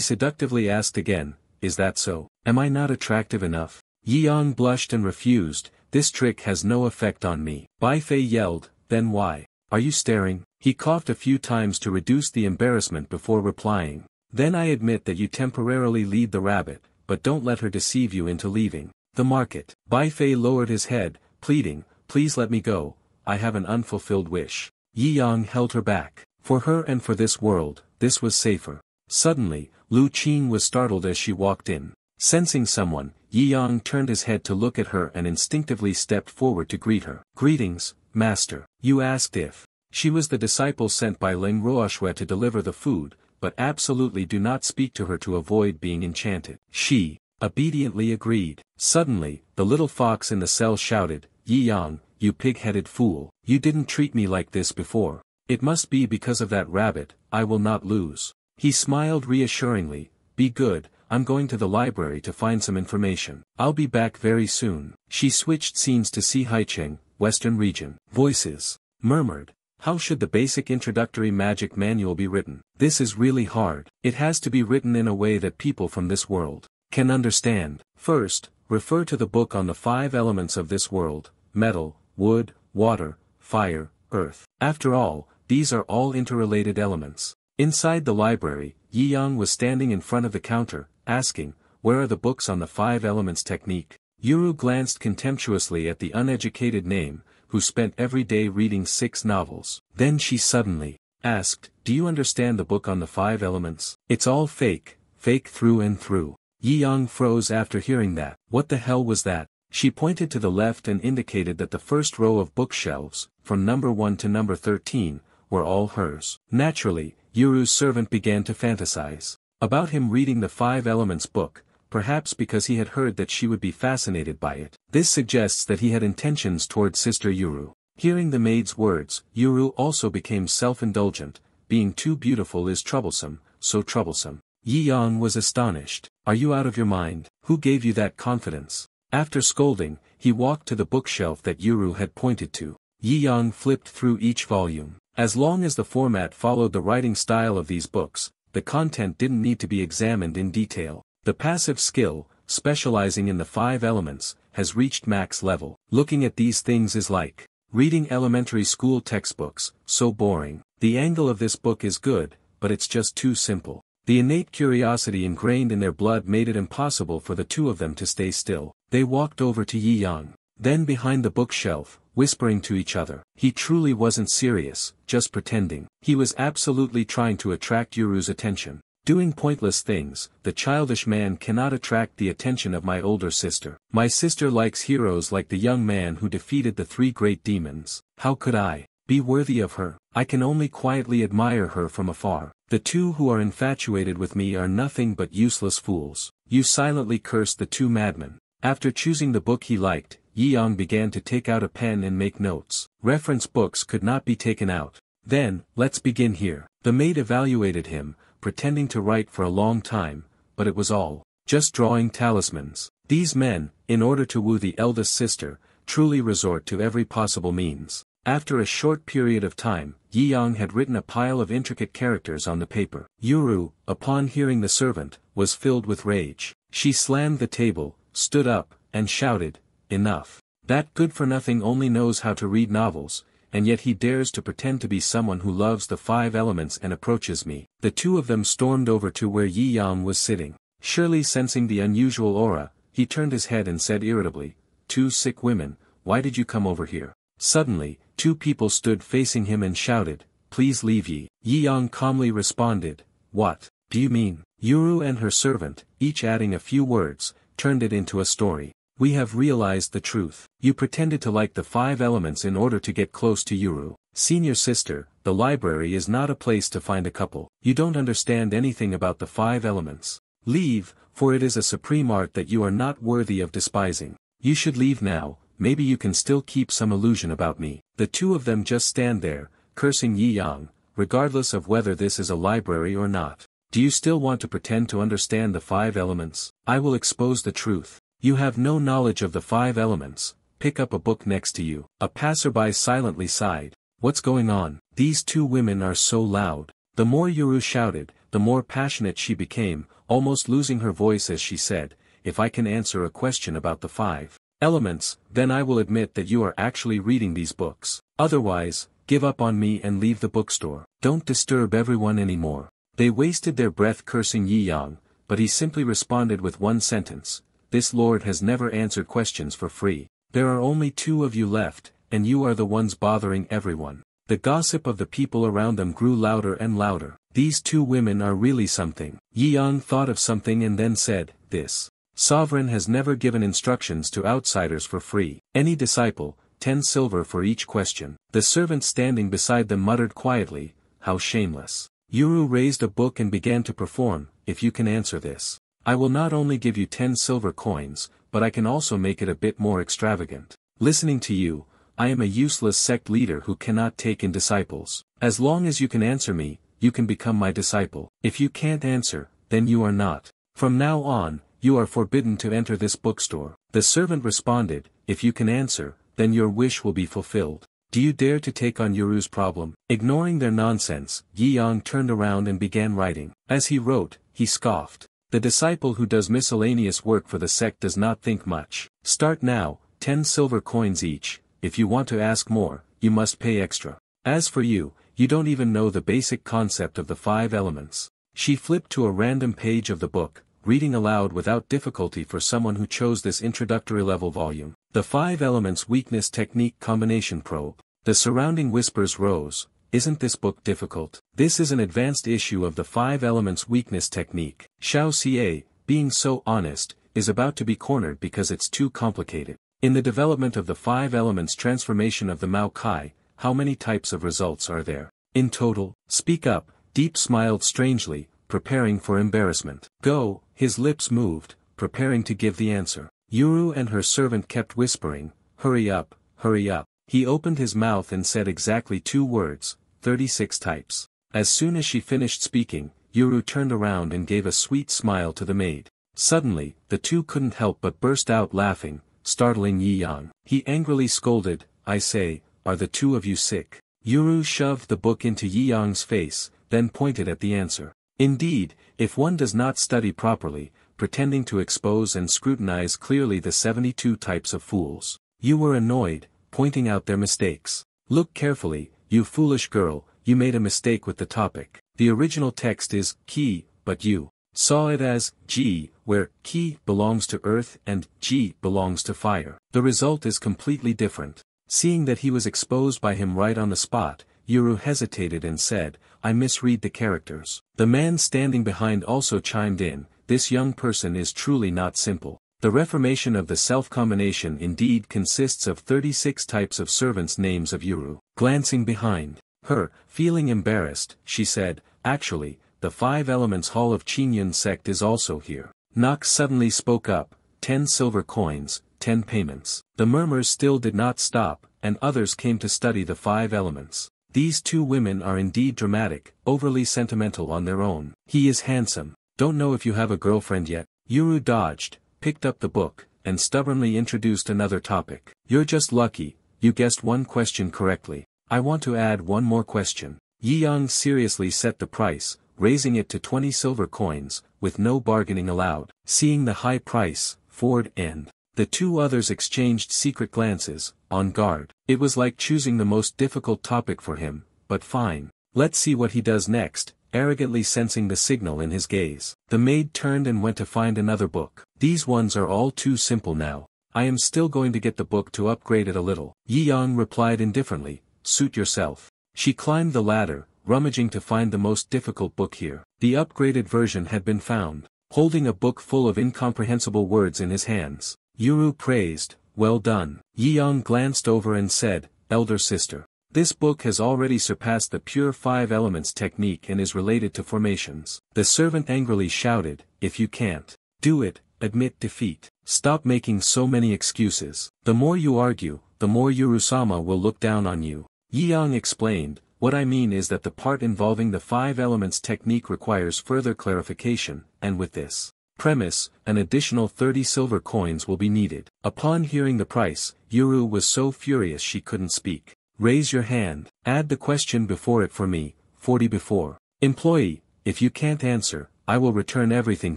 seductively asked again, is that so? Am I not attractive enough? Yi Yang blushed and refused, this trick has no effect on me. Bai Fei yelled, then why? Are you staring? He coughed a few times to reduce the embarrassment before replying. Then I admit that you temporarily lead the rabbit, but don't let her deceive you into leaving the market. Bai Fei lowered his head, pleading, please let me go, I have an unfulfilled wish. Yi Yang held her back. For her and for this world, this was safer. Suddenly, Lu Qing was startled as she walked in. Sensing someone, Yi Yang turned his head to look at her and instinctively stepped forward to greet her. Greetings, master. You asked if she was the disciple sent by Ling Roashue to deliver the food, but absolutely do not speak to her to avoid being enchanted. She obediently agreed. Suddenly, the little fox in the cell shouted, Yi Yang, you pig-headed fool, you didn't treat me like this before. It must be because of that rabbit, I will not lose. He smiled reassuringly, be good, I'm going to the library to find some information. I'll be back very soon. She switched scenes to see Haicheng, Western region. Voices murmured, how should the basic introductory magic manual be written? This is really hard. It has to be written in a way that people from this world can understand. First, refer to the book on the 5 elements of this world, metal, wood, water, fire, earth. After all, these are all interrelated elements. Inside the library, Yi Yang was standing in front of the counter, asking, where are the books on the 5 elements technique? Yuru glanced contemptuously at the uneducated name, who spent every day reading 6 novels. Then she suddenly asked, do you understand the book on the 5 elements? It's all fake, fake through and through. Yi Yang froze after hearing that. What the hell was that? She pointed to the left and indicated that the first row of bookshelves, from number 1 to number 13, were all hers. Naturally, Yuru's servant began to fantasize about him reading the 5 elements book, perhaps because he had heard that she would be fascinated by it. This suggests that he had intentions toward Sister Yuru. Hearing the maid's words, Yuru also became self-indulgent, being too beautiful is troublesome, so troublesome. Yi Yang was astonished. Are you out of your mind? Who gave you that confidence? After scolding, he walked to the bookshelf that Yuru had pointed to. Yi Yang flipped through each volume. As long as the format followed the writing style of these books, the content didn't need to be examined in detail. The passive skill, specializing in the 5 elements, has reached max level. Looking at these things is like reading elementary school textbooks, so boring. The angle of this book is good, but it's just too simple. The innate curiosity ingrained in their blood made it impossible for the two of them to stay still. They walked over to Yi Yang. Then behind the bookshelf, whispering to each other. He truly wasn't serious, just pretending. He was absolutely trying to attract Yuru's attention. Doing pointless things, the childish man cannot attract the attention of my older sister. My sister likes heroes like the young man who defeated the 3 great demons. How could I be worthy of her? I can only quietly admire her from afar. The two who are infatuated with me are nothing but useless fools. You silently cursed the 2 madmen. After choosing the book he liked, Yi Yang began to take out a pen and make notes. Reference books could not be taken out. Then, let's begin here. The maid evaluated him, pretending to write for a long time, but it was all just drawing talismans. These men, in order to woo the eldest sister, truly resort to every possible means. After a short period of time, Yi Yang had written a pile of intricate characters on the paper. Yuru, upon hearing the servant, was filled with rage. She slammed the table, stood up, and shouted, "Enough. That good-for-nothing only knows how to read novels, and yet he dares to pretend to be someone who loves the 5 elements and approaches me." The two of them stormed over to where Yi Yang was sitting. Surely sensing the unusual aura, he turned his head and said irritably, "2 sick women, why did you come over here?" Suddenly, 2 people stood facing him and shouted, "Please leave Yi." Yi Yang calmly responded, "What do you mean?" Yuru and her servant, each adding a few words, turned it into a story. "We have realized the truth. You pretended to like the 5 elements in order to get close to Yuru. Senior sister, the library is not a place to find a couple. You don't understand anything about the 5 elements. Leave, for it is a supreme art that you are not worthy of despising. You should leave now, maybe you can still keep some illusion about me." The two of them just stand there, cursing Yi Yang, regardless of whether this is a library or not. "Do you still want to pretend to understand the 5 elements? I will expose the truth. You have no knowledge of the 5 elements. Pick up a book next to you." A passerby silently sighed. "What's going on? These 2 women are so loud." The more Yuru shouted, the more passionate she became, almost losing her voice as she said, "If I can answer a question about the 5 elements, then I will admit that you are actually reading these books. Otherwise, give up on me and leave the bookstore. Don't disturb everyone anymore." They wasted their breath cursing Yi Yang, but he simply responded with one sentence, "This lord has never answered questions for free. There are only 2 of you left, and you are the ones bothering everyone." The gossip of the people around them grew louder and louder. These 2 women are really something. Yi Yang thought of something and then said, "This sovereign has never given instructions to outsiders for free. Any disciple, 10 silver for each question." The servant standing beside them muttered quietly, "How shameless." Yuru raised a book and began to perform, "If you can answer this, I will not only give you 10 silver coins, but I can also make it a bit more extravagant. Listening to you, I am a useless sect leader who cannot take in disciples. As long as you can answer me, you can become my disciple. If you can't answer, then you are not. From now on, you are forbidden to enter this bookstore." The servant responded, "If you can answer, then your wish will be fulfilled. Do you dare to take on Yuru's problem?" Ignoring their nonsense, Yi Yang turned around and began writing. As he wrote, he scoffed. "The disciple who does miscellaneous work for the sect does not think much. Start now, 10 silver coins each. If you want to ask more, you must pay extra. As for you, you don't even know the basic concept of the 5 elements." She flipped to a random page of the book, reading aloud without difficulty for someone who chose this introductory level volume. "The 5 elements weakness technique combination probe." The surrounding whispers rose. "Isn't this book difficult? This is an advanced issue of the 5 elements weakness technique. Xiao Xie, being so honest, is about to be cornered because it's too complicated. In the development of the 5 elements transformation of the Mao Kai, how many types of results are there? In total? Speak up." Deep smiled strangely, preparing for embarrassment. "Go." His lips moved, preparing to give the answer. Yuru and her servant kept whispering, "Hurry up, hurry up." He opened his mouth and said exactly 2 words, 36 types. As soon as she finished speaking, Yuru turned around and gave a sweet smile to the maid. Suddenly, the two couldn't help but burst out laughing, startling Yi Yang. He angrily scolded, "I say, are the two of you sick?" Yuru shoved the book into Yi Yang's face, then pointed at the answer. Indeed, if one does not study properly, pretending to expose and scrutinize clearly the 72 types of fools, you were annoyed, pointing out their mistakes. Look carefully, you foolish girl, you made a mistake with the topic. The original text is Qi, but you saw it as Ji, where Qi belongs to earth and Ji belongs to fire. The result is completely different. Seeing that he was exposed by him right on the spot, Yuru hesitated and said, "I misread the characters." The man standing behind also chimed in, "This young person is truly not simple. The reformation of the self-combination indeed consists of 36 types of servants' names of Yuru." Glancing behind her, feeling embarrassed, she said, "Actually, the 5 Elements Hall of Qingyun sect is also here." Nox suddenly spoke up, 10 silver coins, 10 payments. The murmurs still did not stop, and others came to study the 5 elements. These two women are indeed dramatic, overly sentimental on their own. "He is handsome. Don't know if you have a girlfriend yet." Yuru dodged, picked up the book, and stubbornly introduced another topic. "You're just lucky, you guessed one question correctly. I want to add one more question." Yi Yang seriously set the price, raising it to 20 silver coins, with no bargaining allowed. Seeing the high price, Ford and the two others exchanged secret glances, on guard. It was like choosing the most difficult topic for him, but fine. Let's see what he does next, arrogantly sensing the signal in his gaze. The maid turned and went to find another book. "These ones are all too simple now. I am still going to get the book to upgrade it a little." Yi Yang replied indifferently, "Suit yourself." She climbed the ladder, rummaging to find the most difficult book here. The upgraded version had been found. Holding a book full of incomprehensible words in his hands, Yuru praised, "Well done." Yi Yang glanced over and said, "Elder sister, this book has already surpassed the pure 5 elements technique and is related to formations." The servant angrily shouted, "If you can't do it, admit defeat. Stop making so many excuses. The more you argue, the more Yuru-sama will look down on you." Yi Yang explained, "What I mean is that the part involving the 5 elements technique requires further clarification, and with this premise, an additional 30 silver coins will be needed." Upon hearing the price, Yuru was so furious she couldn't speak. "Raise your hand. Add the question before it for me, 40 before. Employee, if you can't answer, I will return everything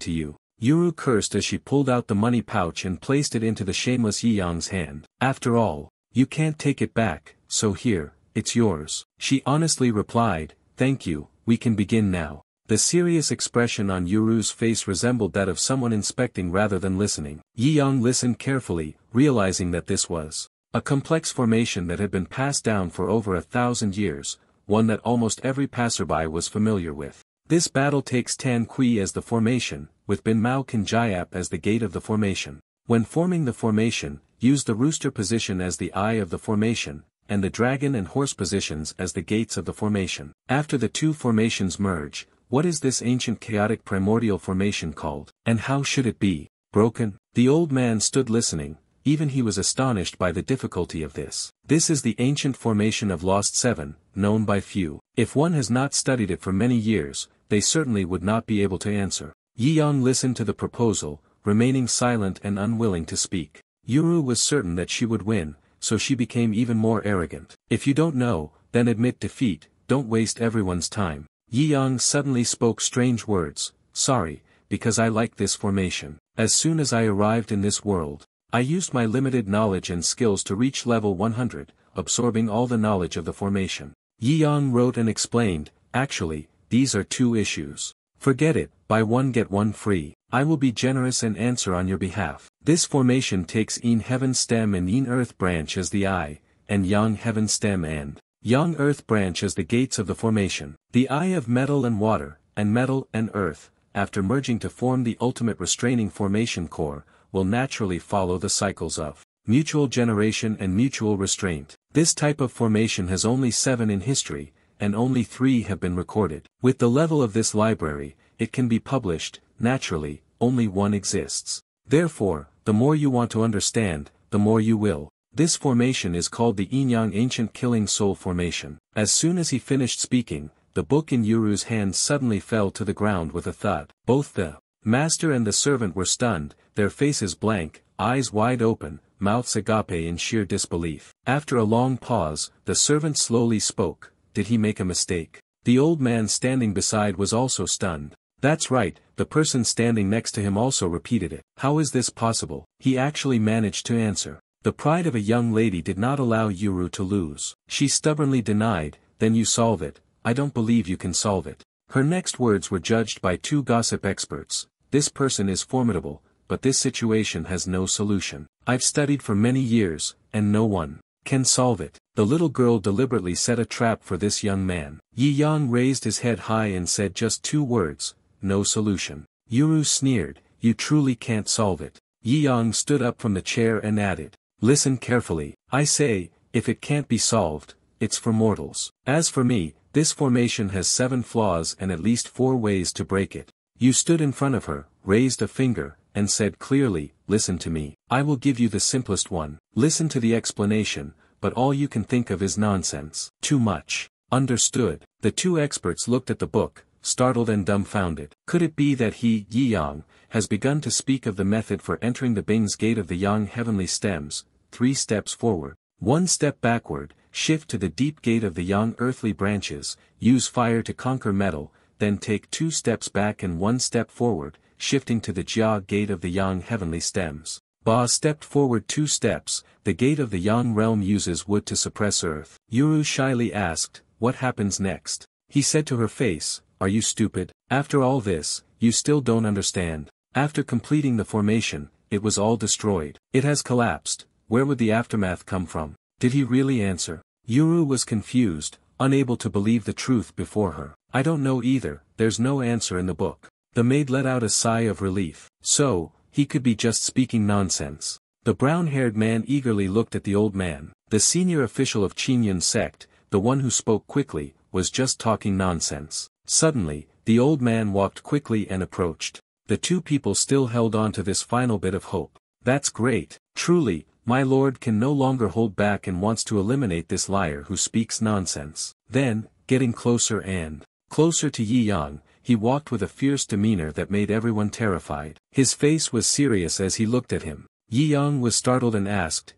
to you." Yuru cursed as she pulled out the money pouch and placed it into the shameless Yi Yang's hand. "After all, you can't take it back, so here, it's yours." She honestly replied, "Thank you, we can begin now." The serious expression on Yuru's face resembled that of someone inspecting rather than listening. Yi Yang listened carefully, realizing that this was a complex formation that had been passed down for over 1,000 years, one that almost every passerby was familiar with. This battle takes Tan Kui as the formation, with Bin Mao Kinjayap as the gate of the formation. When forming the formation, use the rooster position as the eye of the formation, and the dragon and horse positions as the gates of the formation. After the two formations merge, what is this ancient chaotic primordial formation called, and how should it be broken? The old man stood listening, even he was astonished by the difficulty of this. This is the ancient formation of Lost Seven, known by few. If one has not studied it for many years, they certainly would not be able to answer. Yi Yang listened to the proposal, remaining silent and unwilling to speak. Yuru was certain that she would win, so she became even more arrogant. "If you don't know, then admit defeat, don't waste everyone's time." Yi Yang suddenly spoke strange words, "Sorry, because I like this formation. As soon as I arrived in this world, I used my limited knowledge and skills to reach level 100, absorbing all the knowledge of the formation." Yi Yang wrote and explained, "Actually, these are two issues. Forget it, buy one get one free. I will be generous and answer on your behalf." This formation takes Yin Heaven Stem and Yin Earth Branch as the eye, and Yang Heaven Stem and Yang Earth Branch as the gates of the formation. The eye of metal and water, and metal and earth, after merging to form the ultimate restraining formation core, will naturally follow the cycles of mutual generation and mutual restraint. This type of formation has only 7 in history, and only 3 have been recorded. With the level of this library, it can be published, naturally, only one exists. Therefore, the more you want to understand, the more you will. This formation is called the Yin-Yang Ancient Killing Soul Formation. As soon as he finished speaking, the book in Yuru's hand suddenly fell to the ground with a thud. Both the Master and the servant were stunned, their faces blank, eyes wide open, mouths agape in sheer disbelief. After a long pause, the servant slowly spoke. Did he make a mistake? The old man standing beside was also stunned. That's right, the person standing next to him also repeated it. How is this possible? He actually managed to answer. The pride of a young lady did not allow Yuru to lose. She stubbornly denied, then you solve it. I don't believe you can solve it. Her next words were judged by two gossip experts. This person is formidable, but this situation has no solution. I've studied for many years, and no one can solve it. The little girl deliberately set a trap for this young man. Yi Yang raised his head high and said just two words, no solution. Yuru sneered, you truly can't solve it. Yi Yang stood up from the chair and added, listen carefully, I say, if it can't be solved, it's for mortals. As for me, this formation has 7 flaws and at least 4 ways to break it. You stood in front of her, raised a finger, and said clearly, listen to me. I will give you the simplest one. Listen to the explanation, but all you can think of is nonsense. Too much. Understood. The two experts looked at the book, startled and dumbfounded. Could it be that he, Yi Yang, has begun to speak of the method for entering the Bing's gate of the Yang heavenly stems? 3 steps forward, 1 step backward, shift to the deep gate of the Yang earthly branches, use fire to conquer metal, then take 2 steps back and 1 step forward, shifting to the Jia gate of the Yang heavenly stems. Ba stepped forward 2 steps, the gate of the Yang realm uses wood to suppress earth. Yuru shyly asked, what happens next? He said to her face, are you stupid? After all this, you still don't understand. After completing the formation, it was all destroyed. It has collapsed. Where would the aftermath come from? Did he really answer? Yuru was confused, unable to believe the truth before her. I don't know either, there's no answer in the book. The maid let out a sigh of relief. So, he could be just speaking nonsense. The brown-haired man eagerly looked at the old man. The senior official of Qingyun sect, the one who spoke quickly, was just talking nonsense. Suddenly, the old man walked quickly and approached. The two people still held on to this final bit of hope. That's great. Truly, my lord can no longer hold back and wants to eliminate this liar who speaks nonsense. Then, getting closer and closer to Yi Yang, he walked with a fierce demeanor that made everyone terrified. His face was serious as he looked at him. Yi Yang was startled and asked,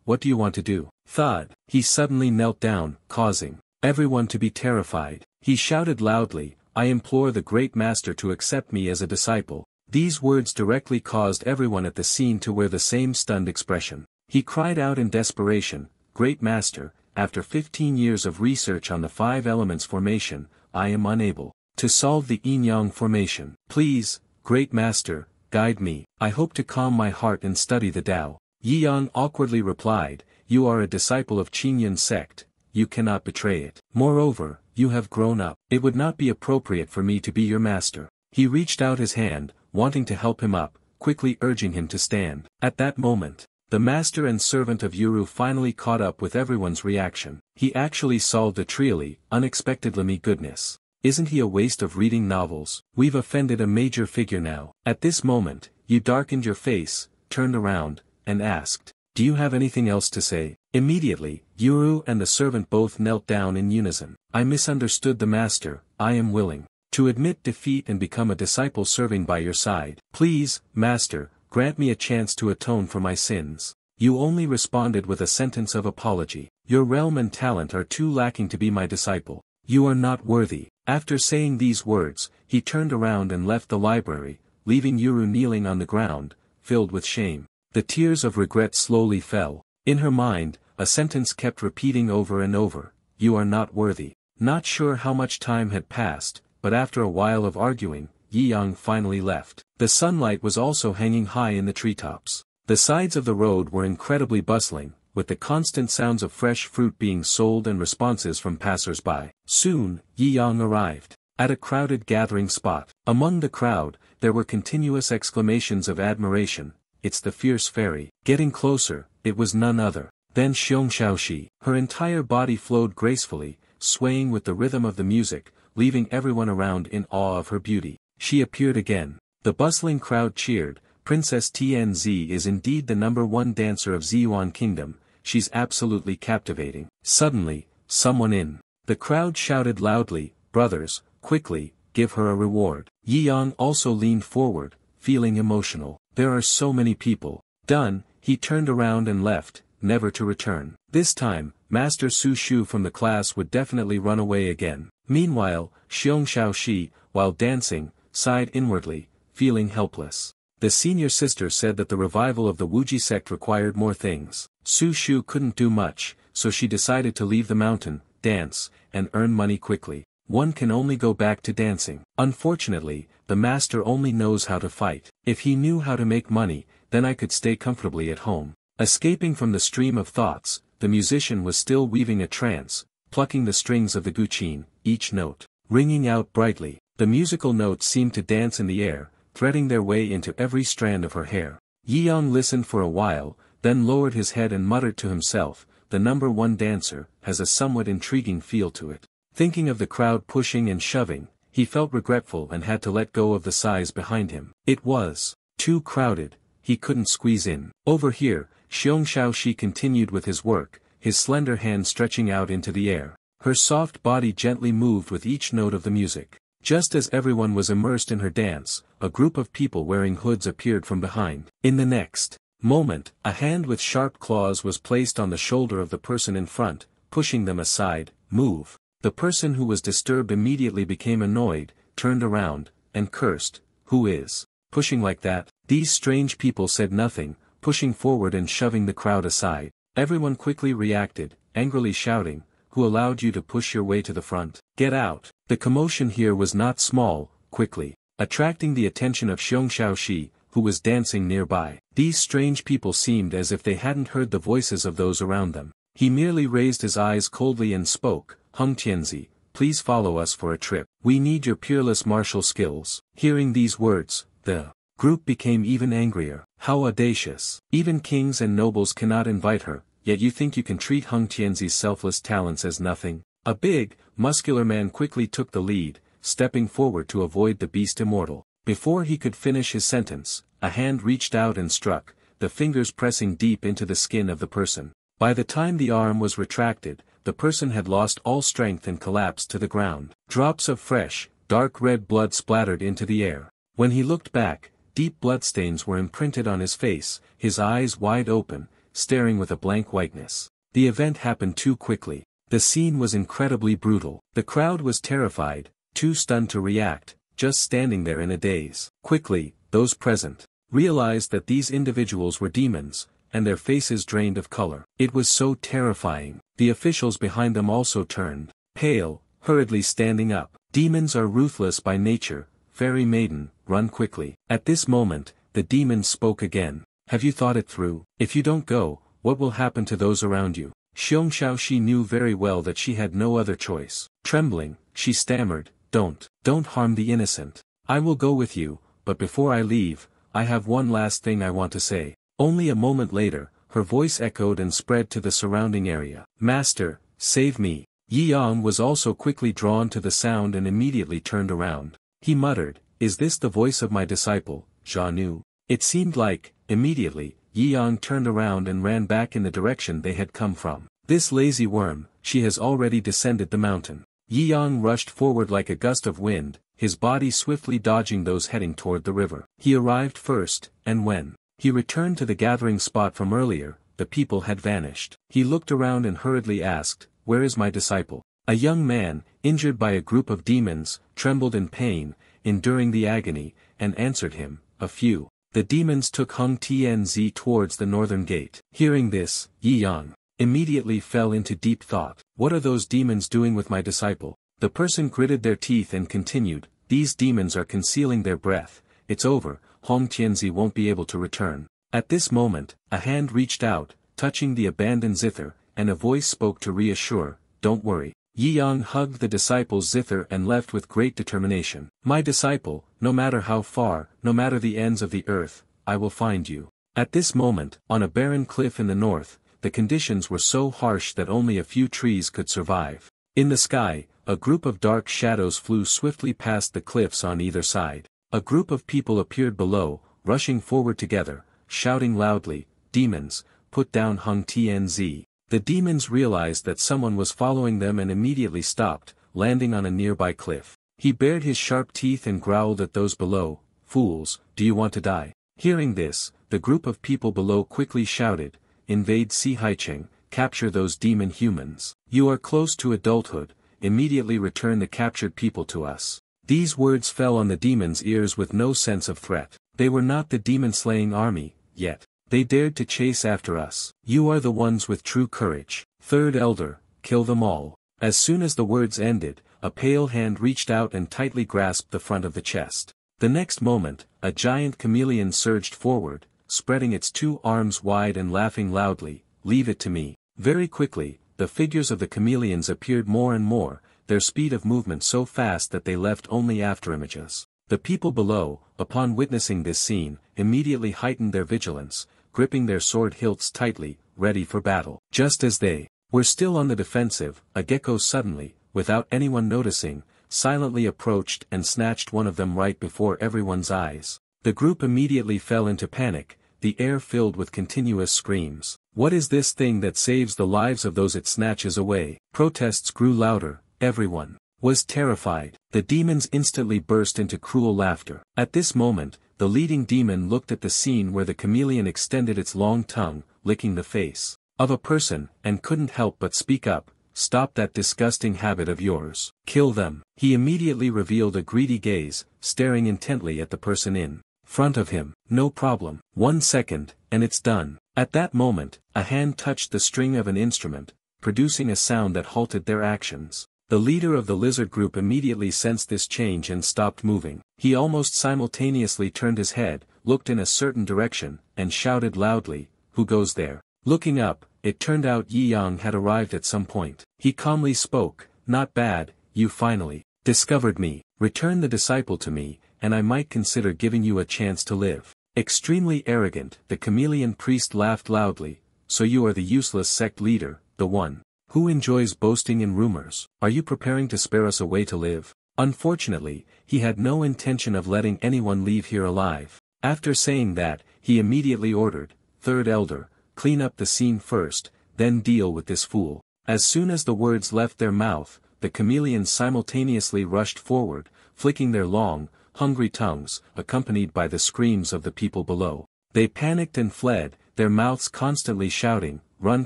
what do you want to do? Thud. He suddenly knelt down, causing everyone to be terrified. He shouted loudly, I implore the great master to accept me as a disciple. These words directly caused everyone at the scene to wear the same stunned expression. He cried out in desperation, Great Master, after 15 years of research on the 5 elements formation, I am unable to solve the yin-yang formation. Please, Great Master, guide me. I hope to calm my heart and study the Tao. Yi Yang awkwardly replied, you are a disciple of Qingyun sect, you cannot betray it. Moreover, you have grown up. It would not be appropriate for me to be your master. He reached out his hand, wanting to help him up, quickly urging him to stand. At that moment, the master and servant of Yuru finally caught up with everyone's reaction. He actually solved a trially, unexpectedly goodness. Isn't he a waste of reading novels? We've offended a major figure now. At this moment, you darkened your face, turned around, and asked, do you have anything else to say? Immediately, Yuru and the servant both knelt down in unison. I misunderstood the master, I am willing to admit defeat and become a disciple serving by your side. Please, master, grant me a chance to atone for my sins. You only responded with a sentence of apology. Your realm and talent are too lacking to be my disciple. You are not worthy. After saying these words, he turned around and left the library, leaving Yuru kneeling on the ground, filled with shame. The tears of regret slowly fell. In her mind, a sentence kept repeating over and over, you are not worthy. Not sure how much time had passed, but after a while of arguing, Yi Yang finally left. The sunlight was also hanging high in the treetops. The sides of the road were incredibly bustling, with the constant sounds of fresh fruit being sold and responses from passers-by. Soon, Yi Yang arrived at a crowded gathering spot. Among the crowd, there were continuous exclamations of admiration. It's the fierce fairy. Getting closer, it was none other than Xiong Shaoxi. Her entire body flowed gracefully, swaying with the rhythm of the music, leaving everyone around in awe of her beauty. She appeared again. The bustling crowd cheered. Princess TNZ is indeed the #1 dancer of Ziyuan Kingdom, she's absolutely captivating. Suddenly, someone in the crowd shouted loudly, brothers, quickly, give her a reward. Yi Yang also leaned forward, feeling emotional. There are so many people. Done, he turned around and left, never to return. This time, Master Su Shu from the class would definitely run away again. Meanwhile, Xiong Shaoxi, while dancing, sighed inwardly, feeling helpless. The senior sister said that the revival of the Wuji sect required more things. Su Shu couldn't do much, so she decided to leave the mountain, dance, and earn money quickly. One can only go back to dancing. Unfortunately, the master only knows how to fight. If he knew how to make money, then I could stay comfortably at home. Escaping from the stream of thoughts, the musician was still weaving a trance, plucking the strings of the guqin, each note ringing out brightly. The musical notes seemed to dance in the air, threading their way into every strand of her hair. Yi Yang listened for a while, then lowered his head and muttered to himself, "The number one dancer has a somewhat intriguing feel to it." Thinking of the crowd pushing and shoving, he felt regretful and had to let go of the size behind him. It was too crowded, he couldn't squeeze in. Over here, Xiong Shaoxi continued with his work, his slender hand stretching out into the air. Her soft body gently moved with each note of the music. Just as everyone was immersed in her dance, a group of people wearing hoods appeared from behind. In the next moment, a hand with sharp claws was placed on the shoulder of the person in front, pushing them aside. "Move." The person who was disturbed immediately became annoyed, turned around, and cursed. "Who is pushing like that?" These strange people said nothing, pushing forward and shoving the crowd aside. Everyone quickly reacted, angrily shouting, "Who allowed you to push your way to the front? Get out!" The commotion here was not small, quickly attracting the attention of Xiong Shaoxi, who was dancing nearby. These strange people seemed as if they hadn't heard the voices of those around them. He merely raised his eyes coldly and spoke, "Hung Tianzi, please follow us for a trip. We need your peerless martial skills." Hearing these words, the group became even angrier. How audacious! Even kings and nobles cannot invite her, yet you think you can treat Hung Tianzi's selfless talents as nothing? A big, muscular man quickly took the lead, stepping forward to avoid the beast immortal. Before he could finish his sentence, a hand reached out and struck, the fingers pressing deep into the skin of the person. By the time the arm was retracted, the person had lost all strength and collapsed to the ground. Drops of fresh, dark red blood splattered into the air. When he looked back, deep bloodstains were imprinted on his face, his eyes wide open, staring with a blank whiteness. The event happened too quickly. The scene was incredibly brutal. The crowd was terrified, too stunned to react, just standing there in a daze. Quickly, those present realized that these individuals were demons, and their faces drained of color. It was so terrifying. The officials behind them also turned pale, hurriedly standing up. Demons are ruthless by nature, fairy maiden, run quickly. At this moment, the demon spoke again. "Have you thought it through? If you don't go, what will happen to those around you?" Xiong Shaoxi knew very well that she had no other choice. Trembling, she stammered, Don't harm the innocent. I will go with you, but before I leave, I have one last thing I want to say." Only a moment later, her voice echoed and spread to the surrounding area. "Master, save me." Yi Yang was also quickly drawn to the sound and immediately turned around. He muttered, "Is this the voice of my disciple, Zhanu?" It seemed like, immediately, Yi Yang turned around and ran back in the direction they had come from. "This lazy worm, she has already descended the mountain." Yi Yang rushed forward like a gust of wind, his body swiftly dodging those heading toward the river. He arrived first, and when he returned to the gathering spot from earlier, the people had vanished. He looked around and hurriedly asked, "Where is my disciple?" A young man, injured by a group of demons, trembled in pain, enduring the agony, and answered him, "A few." The demons took Hung Tianzi towards the northern gate. Hearing this, Yi Yang immediately fell into deep thought. What are those demons doing with my disciple? The person gritted their teeth and continued, "These demons are concealing their breath. It's over, Hong Tianzi won't be able to return." At this moment, a hand reached out, touching the abandoned zither, and a voice spoke to reassure, "Don't worry." Yi Yang hugged the disciple's zither and left with great determination. "My disciple, no matter how far, no matter the ends of the earth, I will find you." At this moment, on a barren cliff in the north, the conditions were so harsh that only a few trees could survive. In the sky, a group of dark shadows flew swiftly past the cliffs on either side. A group of people appeared below, rushing forward together, shouting loudly, "Demons, put down Hung Tianzi." The demons realized that someone was following them and immediately stopped, landing on a nearby cliff. He bared his sharp teeth and growled at those below, "Fools, do you want to die?" Hearing this, the group of people below quickly shouted, "Invade Si Haicheng, capture those demon humans. You are close to adulthood, immediately return the captured people to us." These words fell on the demons' ears with no sense of threat. They were not the demon-slaying army, yet. They dared to chase after us. You are the ones with true courage. Third Elder, kill them all. As soon as the words ended, a pale hand reached out and tightly grasped the front of the chest. The next moment, a giant chameleon surged forward, spreading its 2 arms wide and laughing loudly, "Leave it to me." Very quickly, the figures of the chameleons appeared more and more, their speed of movement so fast that they left only afterimages. The people below, upon witnessing this scene, immediately heightened their vigilance, gripping their sword hilts tightly, ready for battle. Just as they were still on the defensive, a gecko suddenly, without anyone noticing, silently approached and snatched one of them right before everyone's eyes. The group immediately fell into panic, the air filled with continuous screams. "What is this thing that saves the lives of those it snatches away?" Protests grew louder, everyone was terrified. The demons instantly burst into cruel laughter. At this moment, the leading demon looked at the scene where the chameleon extended its long tongue, licking the face of a person, and couldn't help but speak up, "Stop that disgusting habit of yours. Kill them." He immediately revealed a greedy gaze, staring intently at the person in front of him. "No problem. 1 second, and it's done." At that moment, a hand touched the string of an instrument, producing a sound that halted their actions. The leader of the lizard group immediately sensed this change and stopped moving. He almost simultaneously turned his head, looked in a certain direction, and shouted loudly, "Who goes there?" Looking up, it turned out Yi Yang had arrived at some point. He calmly spoke, "Not bad, you finally discovered me. Return the disciple to me, and I might consider giving you a chance to live." Extremely arrogant, the chameleon priest laughed loudly, "So you are the useless sect leader, the one who enjoys boasting in rumors. Are you preparing to spare us a way to live?" Unfortunately, he had no intention of letting anyone leave here alive. After saying that, he immediately ordered, "Third Elder, clean up the scene first, then deal with this fool." As soon as the words left their mouth, the chameleons simultaneously rushed forward, flicking their long, hungry tongues, accompanied by the screams of the people below. They panicked and fled, their mouths constantly shouting, "Run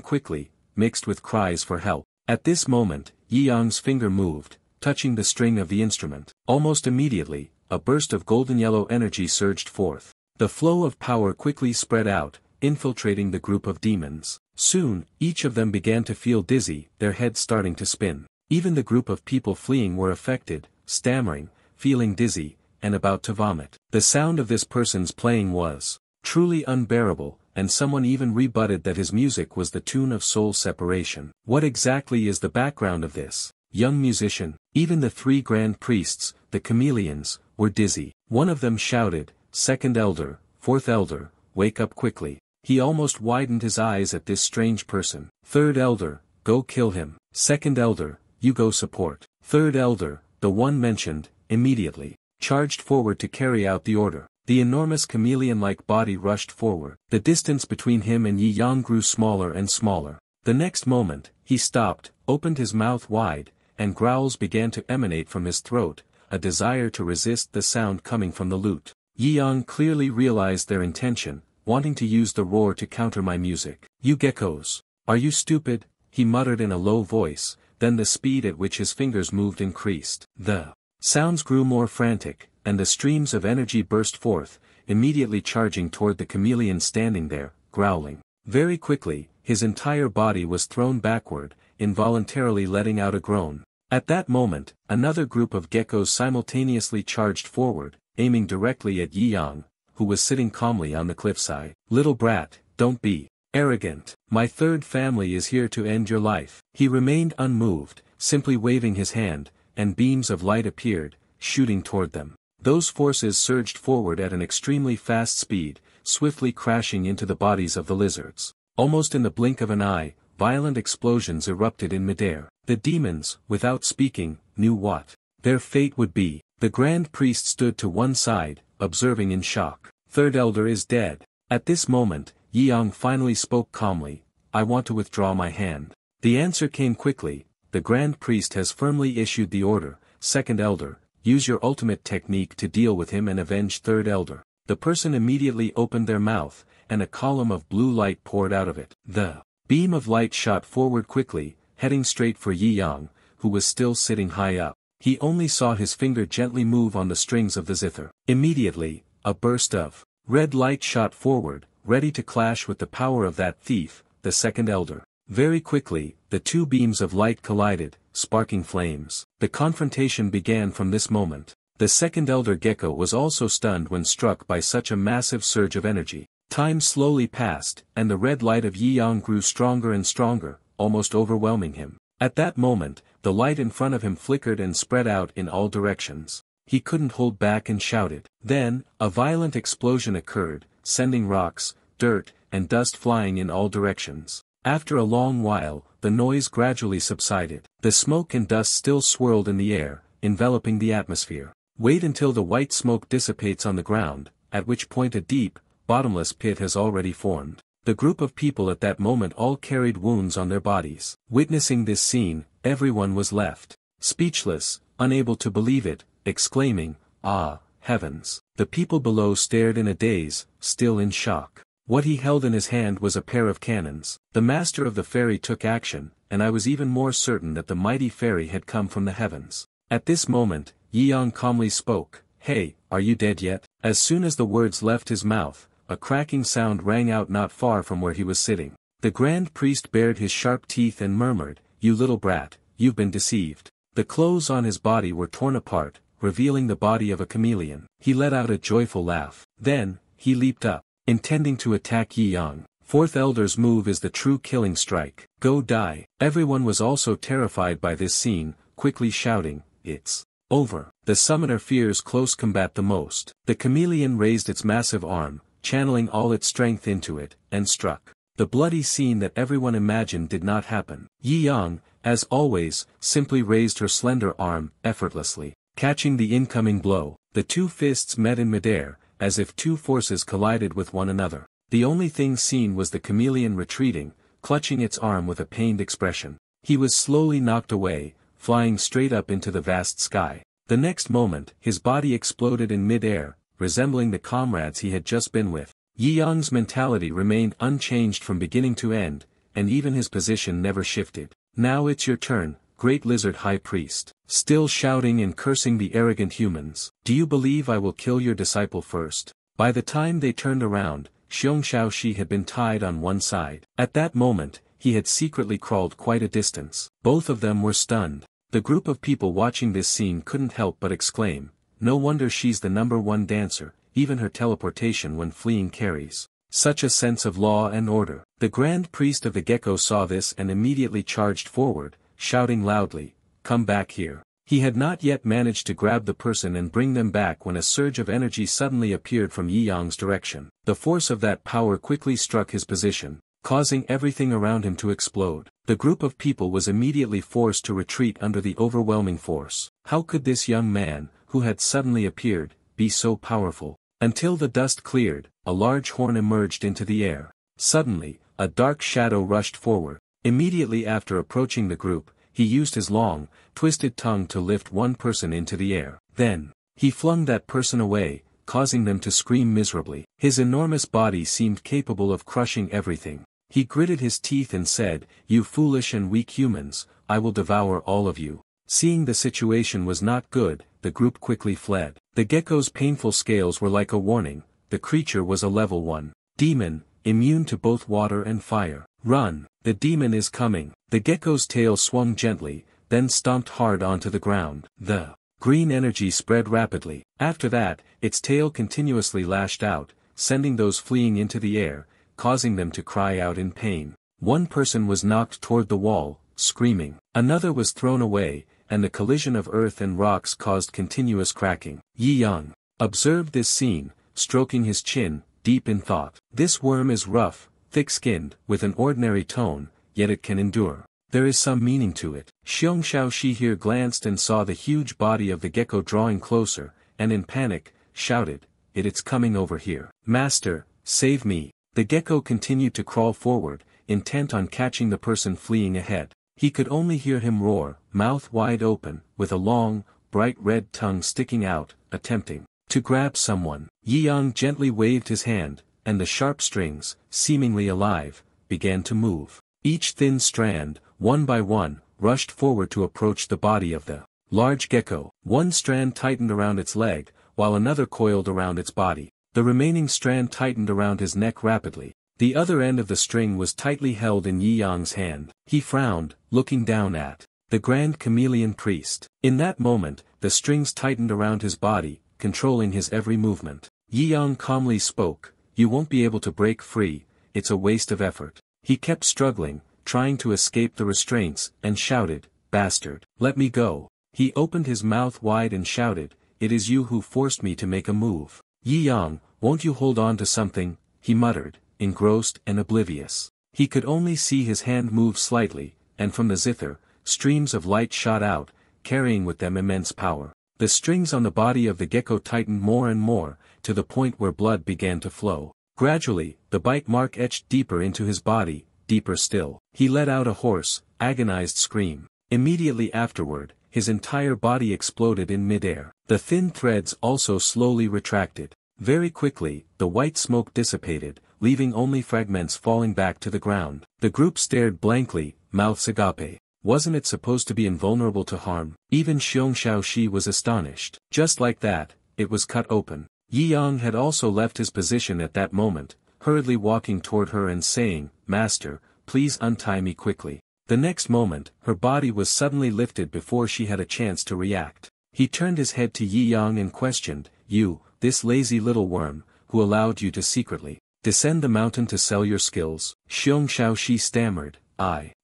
quickly," mixed with cries for help. At this moment, Yi Yang's finger moved, touching the string of the instrument. Almost immediately, a burst of golden-yellow energy surged forth. The flow of power quickly spread out, infiltrating the group of demons. Soon, each of them began to feel dizzy, their heads starting to spin. Even the group of people fleeing were affected, stammering, feeling dizzy, and about to vomit. The sound of this person's playing was truly unbearable, and someone even rebutted that his music was the tune of soul separation. What exactly is the background of this young musician? Even the 3 grand priests, the chameleons, were dizzy. One of them shouted, "Second Elder, Fourth Elder, wake up quickly." He almost widened his eyes at this strange person. "Third Elder, go kill him." "Second Elder, you go support." Third Elder, the one mentioned, immediately charged forward to carry out the order. The enormous chameleon-like body rushed forward. The distance between him and Yi Yang grew smaller and smaller. The next moment, he stopped, opened his mouth wide, and growls began to emanate from his throat, a desire to resist the sound coming from the lute. Yi Yang clearly realized their intention, wanting to use the roar to counter my music. "You geckos. Are you stupid?" he muttered in a low voice, then the speed at which his fingers moved increased. The sounds grew more frantic, and the streams of energy burst forth, immediately charging toward the chameleon standing there, growling. Very quickly, his entire body was thrown backward, involuntarily letting out a groan. At that moment, another group of geckos simultaneously charged forward, aiming directly at Yi Yang, who was sitting calmly on the cliffside. "Little brat, don't be arrogant. My third family is here to end your life." He remained unmoved, simply waving his hand, and beams of light appeared, shooting toward them. Those forces surged forward at an extremely fast speed, swiftly crashing into the bodies of the lizards. Almost in the blink of an eye, violent explosions erupted in midair. The demons, without speaking, knew what their fate would be. The Grand Priest stood to one side, observing in shock. "Third Elder is dead." At this moment, Yi Yang finally spoke calmly, "I want to withdraw my hand." The answer came quickly, "The Grand Priest has firmly issued the order, Second Elder, use your ultimate technique to deal with him and avenge third elder. The person immediately opened their mouth, and a column of blue light poured out of it. The beam of light shot forward quickly, heading straight for Yi Yang, who was still sitting high up. He only saw his finger gently move on the strings of the zither. Immediately, a burst of red light shot forward, ready to clash with the power of that thief, the second elder. Very quickly, the two beams of light collided, sparking flames. The confrontation began from this moment. The second elder gecko was also stunned when struck by such a massive surge of energy. Time slowly passed, and the red light of Yi Yang grew stronger and stronger, almost overwhelming him. At that moment, the light in front of him flickered and spread out in all directions. He couldn't hold back and shouted. Then, a violent explosion occurred, sending rocks, dirt, and dust flying in all directions. After a long while, the noise gradually subsided. The smoke and dust still swirled in the air, enveloping the atmosphere. Wait until the white smoke dissipates on the ground, at which point a deep, bottomless pit has already formed. The group of people at that moment all carried wounds on their bodies. Witnessing this scene, everyone was left speechless, unable to believe it, exclaiming, "Ah, heavens!" The people below stared in a daze, still in shock. What he held in his hand was a pair of cannons. The master of the fairy took action, and I was even more certain that the mighty fairy had come from the heavens. At this moment, Yi Yang calmly spoke, "Hey, are you dead yet?" As soon as the words left his mouth, a cracking sound rang out not far from where he was sitting. The grand priest bared his sharp teeth and murmured, "You little brat, you've been deceived." The clothes on his body were torn apart, revealing the body of a chameleon. He let out a joyful laugh. Then, he leaped up, intending to attack Yi Yang. Fourth elder's move is the true killing strike. Go die. Everyone was also terrified by this scene, quickly shouting, "It's over." The summoner fears close combat the most. The chameleon raised its massive arm, channeling all its strength into it, and struck. The bloody scene that everyone imagined did not happen. Yi Yang, as always, simply raised her slender arm, effortlessly. Catching the incoming blow, the two fists met in midair, as if two forces collided with one another. The only thing seen was the chameleon retreating, clutching its arm with a pained expression. He was slowly knocked away, flying straight up into the vast sky. The next moment, his body exploded in mid-air, resembling the comrades he had just been with. Yi Yang's mentality remained unchanged from beginning to end, and even his position never shifted. "Now it's your turn, great lizard high priest." Still shouting and cursing the arrogant humans. "Do you believe I will kill your disciple first?" By the time they turned around, Xiong Shaoxi had been tied on one side. At that moment, he had secretly crawled quite a distance. Both of them were stunned. The group of people watching this scene couldn't help but exclaim, "No wonder she's the #1 dancer, even her teleportation when fleeing carries such a sense of law and order." The grand priest of the gecko saw this and immediately charged forward, shouting loudly, "Come back here." He had not yet managed to grab the person and bring them back when a surge of energy suddenly appeared from Yi Yang's direction. The force of that power quickly struck his position, causing everything around him to explode. The group of people was immediately forced to retreat under the overwhelming force. How could this young man, who had suddenly appeared, be so powerful? Until the dust cleared, a large horn emerged into the air. Suddenly, a dark shadow rushed forward. Immediately after approaching the group, he used his long, twisted tongue to lift one person into the air. Then, he flung that person away, causing them to scream miserably. His enormous body seemed capable of crushing everything. He gritted his teeth and said, "You foolish and weak humans, I will devour all of you." Seeing the situation was not good, the group quickly fled. The gecko's painful scales were like a warning. The creature was a level 1 demon, immune to both water and fire. "Run, the demon is coming." The gecko's tail swung gently, then stomped hard onto the ground. The green energy spread rapidly. After that, its tail continuously lashed out, sending those fleeing into the air, causing them to cry out in pain. One person was knocked toward the wall, screaming. Another was thrown away, and the collision of earth and rocks caused continuous cracking. Yi Yang observed this scene, stroking his chin, deep in thought. This worm is rough, thick-skinned, with an ordinary tone, yet it can endure. There is some meaning to it. Xiong Shaoxi here glanced and saw the huge body of the gecko drawing closer, and in panic, shouted, It's coming over here. Master, save me." The gecko continued to crawl forward, intent on catching the person fleeing ahead. He could only hear him roar, mouth wide open, with a long, bright red tongue sticking out, attempting to grab someone. Yi Yang gently waved his hand, and the sharp strings, seemingly alive, began to move. Each thin strand, one by one, rushed forward to approach the body of the large gecko. One strand tightened around its leg, while another coiled around its body. The remaining strand tightened around his neck rapidly. The other end of the string was tightly held in Yi Yang's hand. He frowned, looking down at the Grand Chameleon Priest. In that moment, the strings tightened around his body, controlling his every movement. Yi Yang calmly spoke, "You won't be able to break free, it's a waste of effort." He kept struggling, trying to escape the restraints, and shouted, "Bastard, let me go." He opened his mouth wide and shouted, "It is you who forced me to make a move. Yi Yang, won't you hold on to something?" he muttered, engrossed and oblivious. He could only see his hand move slightly, and from the zither, streams of light shot out, carrying with them immense power. The strings on the body of the gecko tightened more and more, to the point where blood began to flow. Gradually, the bite mark etched deeper into his body, deeper still. He let out a hoarse, agonized scream. Immediately afterward, his entire body exploded in midair. The thin threads also slowly retracted. Very quickly, the white smoke dissipated, leaving only fragments falling back to the ground. The group stared blankly, mouths agape. Wasn't it supposed to be invulnerable to harm? Even Xiong Shaoxi was astonished. Just like that, it was cut open. Yi Yang had also left his position at that moment, hurriedly walking toward her and saying, "Master, please untie me quickly." The next moment, her body was suddenly lifted before she had a chance to react. He turned his head to Yi Yang and questioned, "You, this lazy little worm, who allowed you to secretly descend the mountain to sell your skills?" Xiong Shaoxi stammered,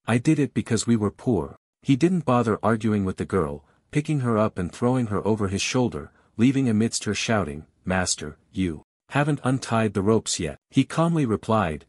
I did it because we were poor." He didn't bother arguing with the girl, picking her up and throwing her over his shoulder, leaving amidst her shouting, "Master, you haven't untied the ropes yet." He calmly replied,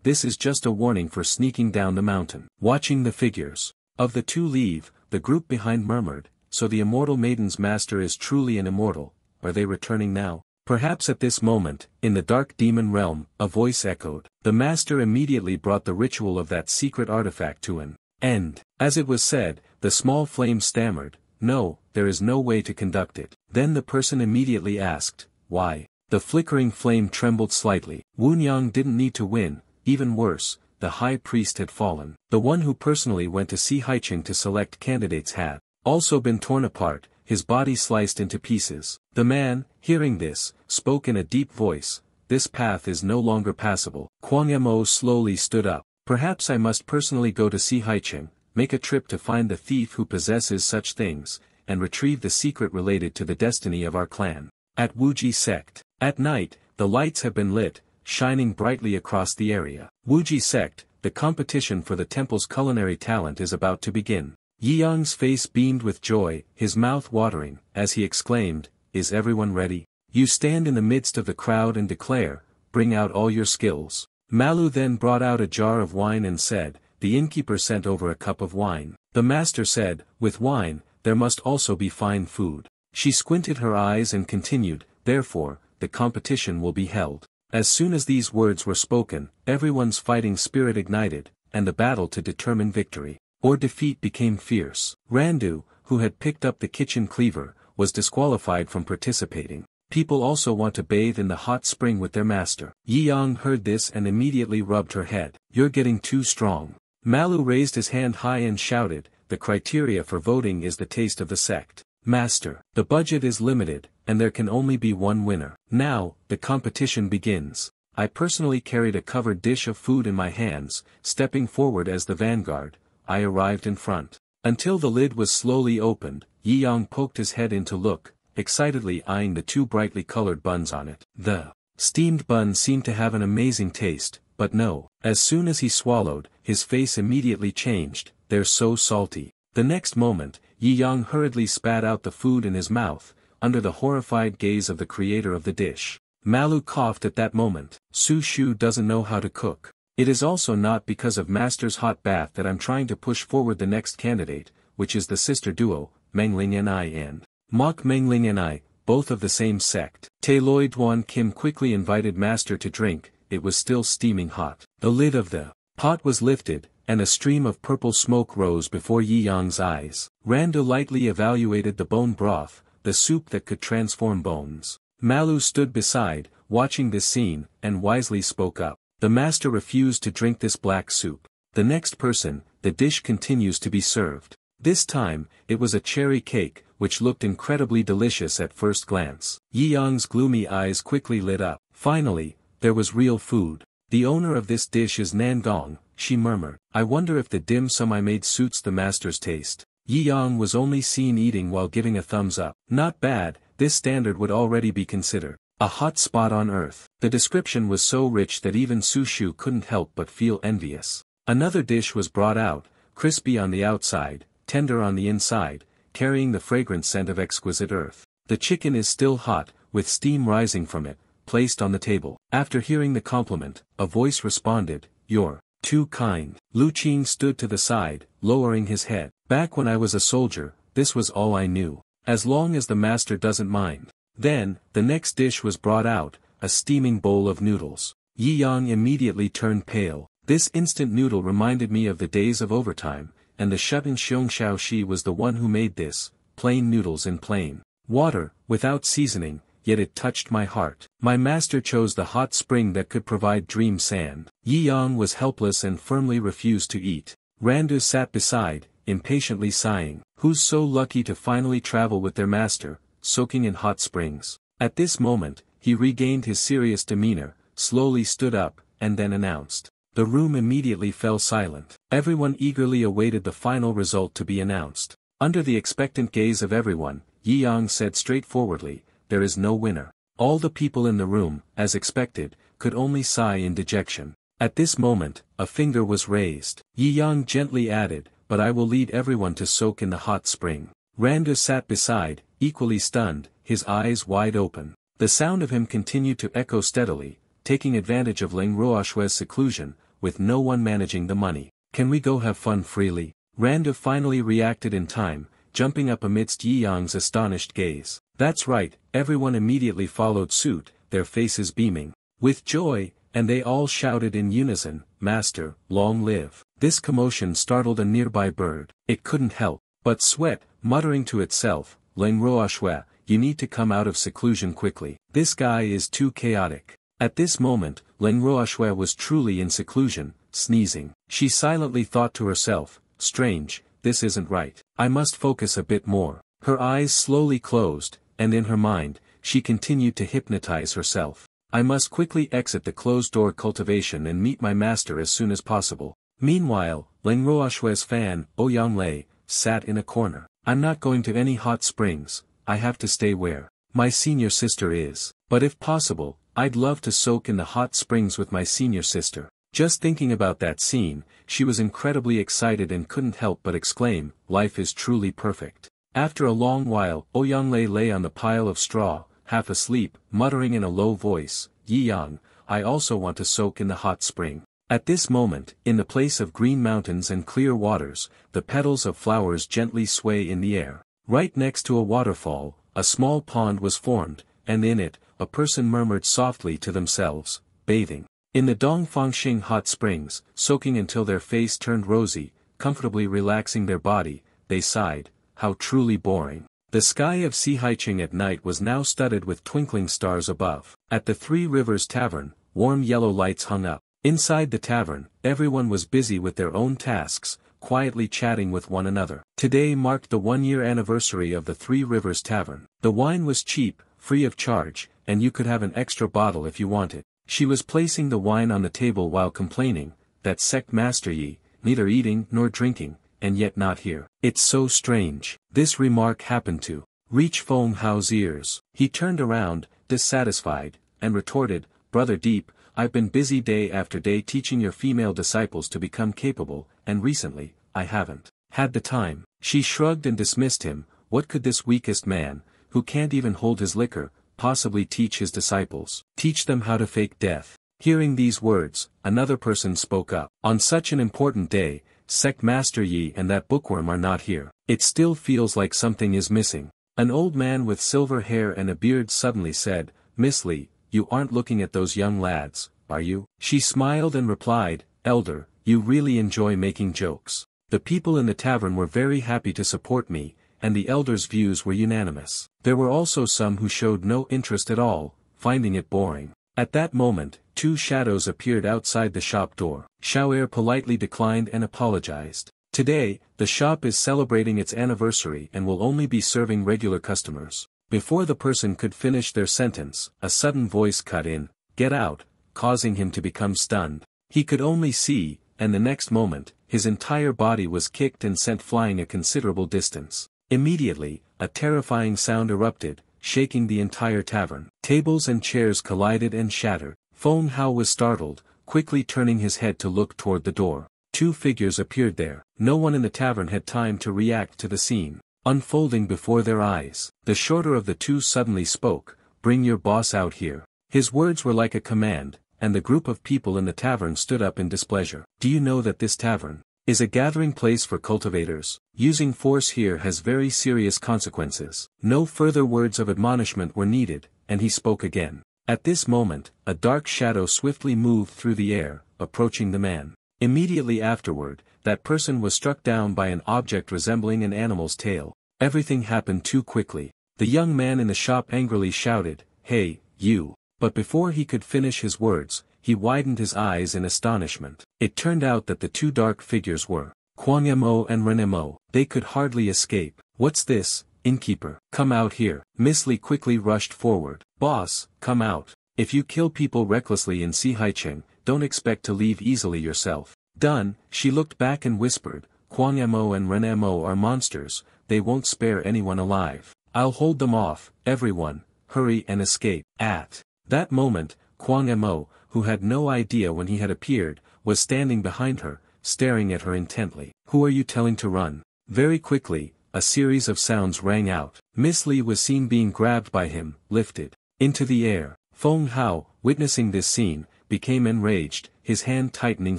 This is just a warning for sneaking down the mountain." Watching the figures of the two leave, the group behind murmured, "So the immortal maiden's master is truly an immortal, are they returning now?" Perhaps at this moment, in the dark demon realm, a voice echoed. The master immediately brought the ritual of that secret artifact to an end. As it was said, the small flame stammered, "No, there is no way to conduct it." Then the person immediately asked, "Why?" The flickering flame trembled slightly. Wunyang didn't need to win, even worse, the high priest had fallen. The one who personally went to see Haicheng to select candidates had also been torn apart, his body sliced into pieces. The man, hearing this, spoke in a deep voice, "This path is no longer passable." Kwang Mo slowly stood up. "Perhaps I must personally go to see Haicheng, make a trip to find the thief who possesses such things, and retrieve the secret related to the destiny of our clan." At Wuji Sect. At night, the lights have been lit, shining brightly across the area. Wuji Sect, the competition for the temple's culinary talent is about to begin. Yi Yang's face beamed with joy, his mouth watering, as he exclaimed, "Is everyone ready? You stand in the midst of the crowd and declare, 'Bring out all your skills.'" Malu then brought out a jar of wine and said, "The innkeeper sent over a cup of wine." The master said, "With wine, there must also be fine food." She squinted her eyes and continued, "Therefore, the competition will be held." As soon as these words were spoken, everyone's fighting spirit ignited, and the battle to determine victory or defeat became fierce. Randu, who had picked up the kitchen cleaver, was disqualified from participating. People also want to bathe in the hot spring with their master. Yi Yang heard this and immediately rubbed her head. "You're getting too strong." Malu raised his hand high and shouted, "The criteria for voting is the taste of the sect. Master, the budget is limited, and there can only be one winner. Now, the competition begins." I personally carried a covered dish of food in my hands, stepping forward as the vanguard. I arrived in front. Until the lid was slowly opened, Yi Yang poked his head in to look, excitedly eyeing the two brightly colored buns on it. The steamed bun seemed to have an amazing taste, but no. As soon as he swallowed, his face immediately changed, "They're so salty." The next moment, Yi Yang hurriedly spat out the food in his mouth, under the horrified gaze of the creator of the dish. Malu coughed at that moment. "Su Shu doesn't know how to cook. It is also not because of Master's hot bath that I'm trying to push forward the next candidate, which is the sister duo, Mengling and I and Mok Mengling and I, both of the same sect." Te Loi Duan Kim quickly invited Master to drink, it was still steaming hot. The lid of the pot was lifted, and a stream of purple smoke rose before Yi Yang's eyes. Randa lightly evaluated the bone broth, the soup that could transform bones. Malu stood beside, watching this scene, and wisely spoke up. The master refused to drink this black soup. The next person, the dish continues to be served. This time, it was a cherry cake, which looked incredibly delicious at first glance. Yi Yang's gloomy eyes quickly lit up. Finally, there was real food. The owner of this dish is Nangong, she murmured. I wonder if the dim sum I made suits the master's taste. Yi Yang was only seen eating while giving a thumbs up. Not bad, this standard would already be considered a hot spot on earth. The description was so rich that even Su Shu couldn't help but feel envious. Another dish was brought out, crispy on the outside, tender on the inside, carrying the fragrant scent of exquisite earth. The chicken is still hot, with steam rising from it, placed on the table. After hearing the compliment, a voice responded, "You're too kind." Lu Qing stood to the side, lowering his head. Back when I was a soldier, this was all I knew. As long as the master doesn't mind. Then, the next dish was brought out, a steaming bowl of noodles. Yi Yang immediately turned pale. This instant noodle reminded me of the days of overtime, and the Shutin Xiong Shaoxi was the one who made this, plain noodles in plain water, without seasoning, yet it touched my heart. My master chose the hot spring that could provide dream sand. Yi Yang was helpless and firmly refused to eat. Randu sat beside, impatiently sighing. Who's so lucky to finally travel with their master, soaking in hot springs? At this moment, he regained his serious demeanor, slowly stood up, and then announced. The room immediately fell silent. Everyone eagerly awaited the final result to be announced. Under the expectant gaze of everyone, Yi Yang said straightforwardly, "There is no winner." All the people in the room, as expected, could only sigh in dejection. At this moment, a finger was raised. Yi Yang gently added, "But I will lead everyone to soak in the hot spring." Randa sat beside, equally stunned, his eyes wide open. The sound of him continued to echo steadily, taking advantage of Ling Ruoshue's seclusion, with no one managing the money. "Can we go have fun freely?" Randa finally reacted in time, jumping up amidst Yi Yang's astonished gaze. "That's right," everyone immediately followed suit, their faces beaming with joy, and they all shouted in unison, "Master, long live." This commotion startled a nearby bird. It couldn't help but sweat, muttering to itself, "Ling Ruoshue, you need to come out of seclusion quickly. This guy is too chaotic." At this moment, Ling Ruoshue was truly in seclusion, sneezing. She silently thought to herself, "Strange, this isn't right. I must focus a bit more." Her eyes slowly closed, and in her mind, she continued to hypnotize herself. "I must quickly exit the closed-door cultivation and meet my master as soon as possible." Meanwhile, Ling Ruoshue's fan, Ouyang Lei, sat in a corner. "I'm not going to any hot springs, I have to stay where my senior sister is. But if possible, I'd love to soak in the hot springs with my senior sister." Just thinking about that scene, she was incredibly excited and couldn't help but exclaim, "Life is truly perfect." After a long while, Ouyang Lei lay on the pile of straw, half asleep, muttering in a low voice, "Yi Yang, I also want to soak in the hot spring." At this moment, in the place of green mountains and clear waters, the petals of flowers gently sway in the air. Right next to a waterfall, a small pond was formed, and in it, a person murmured softly to themselves, bathing. In the Dongfangxing hot springs, soaking until their face turned rosy, comfortably relaxing their body, they sighed, "How truly boring." The sky of Sihaicheng at night was now studded with twinkling stars above. At the Three Rivers Tavern, warm yellow lights hung up. Inside the tavern, everyone was busy with their own tasks, quietly chatting with one another. Today marked the one-year anniversary of the Three Rivers Tavern. The wine was cheap, free of charge, and you could have an extra bottle if you wanted. She was placing the wine on the table while complaining, "That sect Master Yi, neither eating nor drinking, and yet not here. It's so strange." This remark happened to reach Feng Hao's ears. He turned around, dissatisfied, and retorted, "Brother Deep, I've been busy day after day teaching your female disciples to become capable, and recently, I haven't had the time." She shrugged and dismissed him. What could this weakest man, who can't even hold his liquor, possibly teach his disciples? Teach them how to fake death. Hearing these words, another person spoke up. "On such an important day, Sect Master Yi and that bookworm are not here. It still feels like something is missing." An old man with silver hair and a beard suddenly said, "Miss Li, you aren't looking at those young lads, are you?" She smiled and replied, "Elder, you really enjoy making jokes. The people in the tavern were very happy to support me, and the elders' views were unanimous. There were also some who showed no interest at all, finding it boring. At that moment, two shadows appeared outside the shop door. Xiao'er politely declined and apologized. Today, the shop is celebrating its anniversary and will only be serving regular customers. Before the person could finish their sentence, a sudden voice cut in, "Get out," causing him to become stunned. He could only see, and the next moment, his entire body was kicked and sent flying a considerable distance. Immediately, a terrifying sound erupted, shaking the entire tavern. Tables and chairs collided and shattered. Feng Hao was startled, quickly turning his head to look toward the door. Two figures appeared there. No one in the tavern had time to react to the scene unfolding before their eyes. The shorter of the two suddenly spoke, "Bring your boss out here." His words were like a command, and the group of people in the tavern stood up in displeasure. "Do you know that this tavern is a gathering place for cultivators? Using force here has very serious consequences." No further words of admonishment were needed, and he spoke again. At this moment, a dark shadow swiftly moved through the air, approaching the man. Immediately afterward, that person was struck down by an object resembling an animal's tail. Everything happened too quickly. The young man in the shop angrily shouted, "Hey, you!" But before he could finish his words, he widened his eyes in astonishment. It turned out that the two dark figures were Kwang Mo and Ren Mo. They could hardly escape. "What's this, innkeeper? Come out here." Miss Li quickly rushed forward. "Boss, come out. If you kill people recklessly in Sihaicheng, don't expect to leave easily yourself." Done, she looked back and whispered, "Kwang Mo and Ren Mo are monsters, they won't spare anyone alive. I'll hold them off, everyone, hurry and escape." At that moment, Kwang Mo, who had no idea when he had appeared, was standing behind her, staring at her intently. "Who are you telling to run?" Very quickly, a series of sounds rang out. Miss Li was seen being grabbed by him, lifted into the air. Feng Hao, witnessing this scene, became enraged, his hand tightening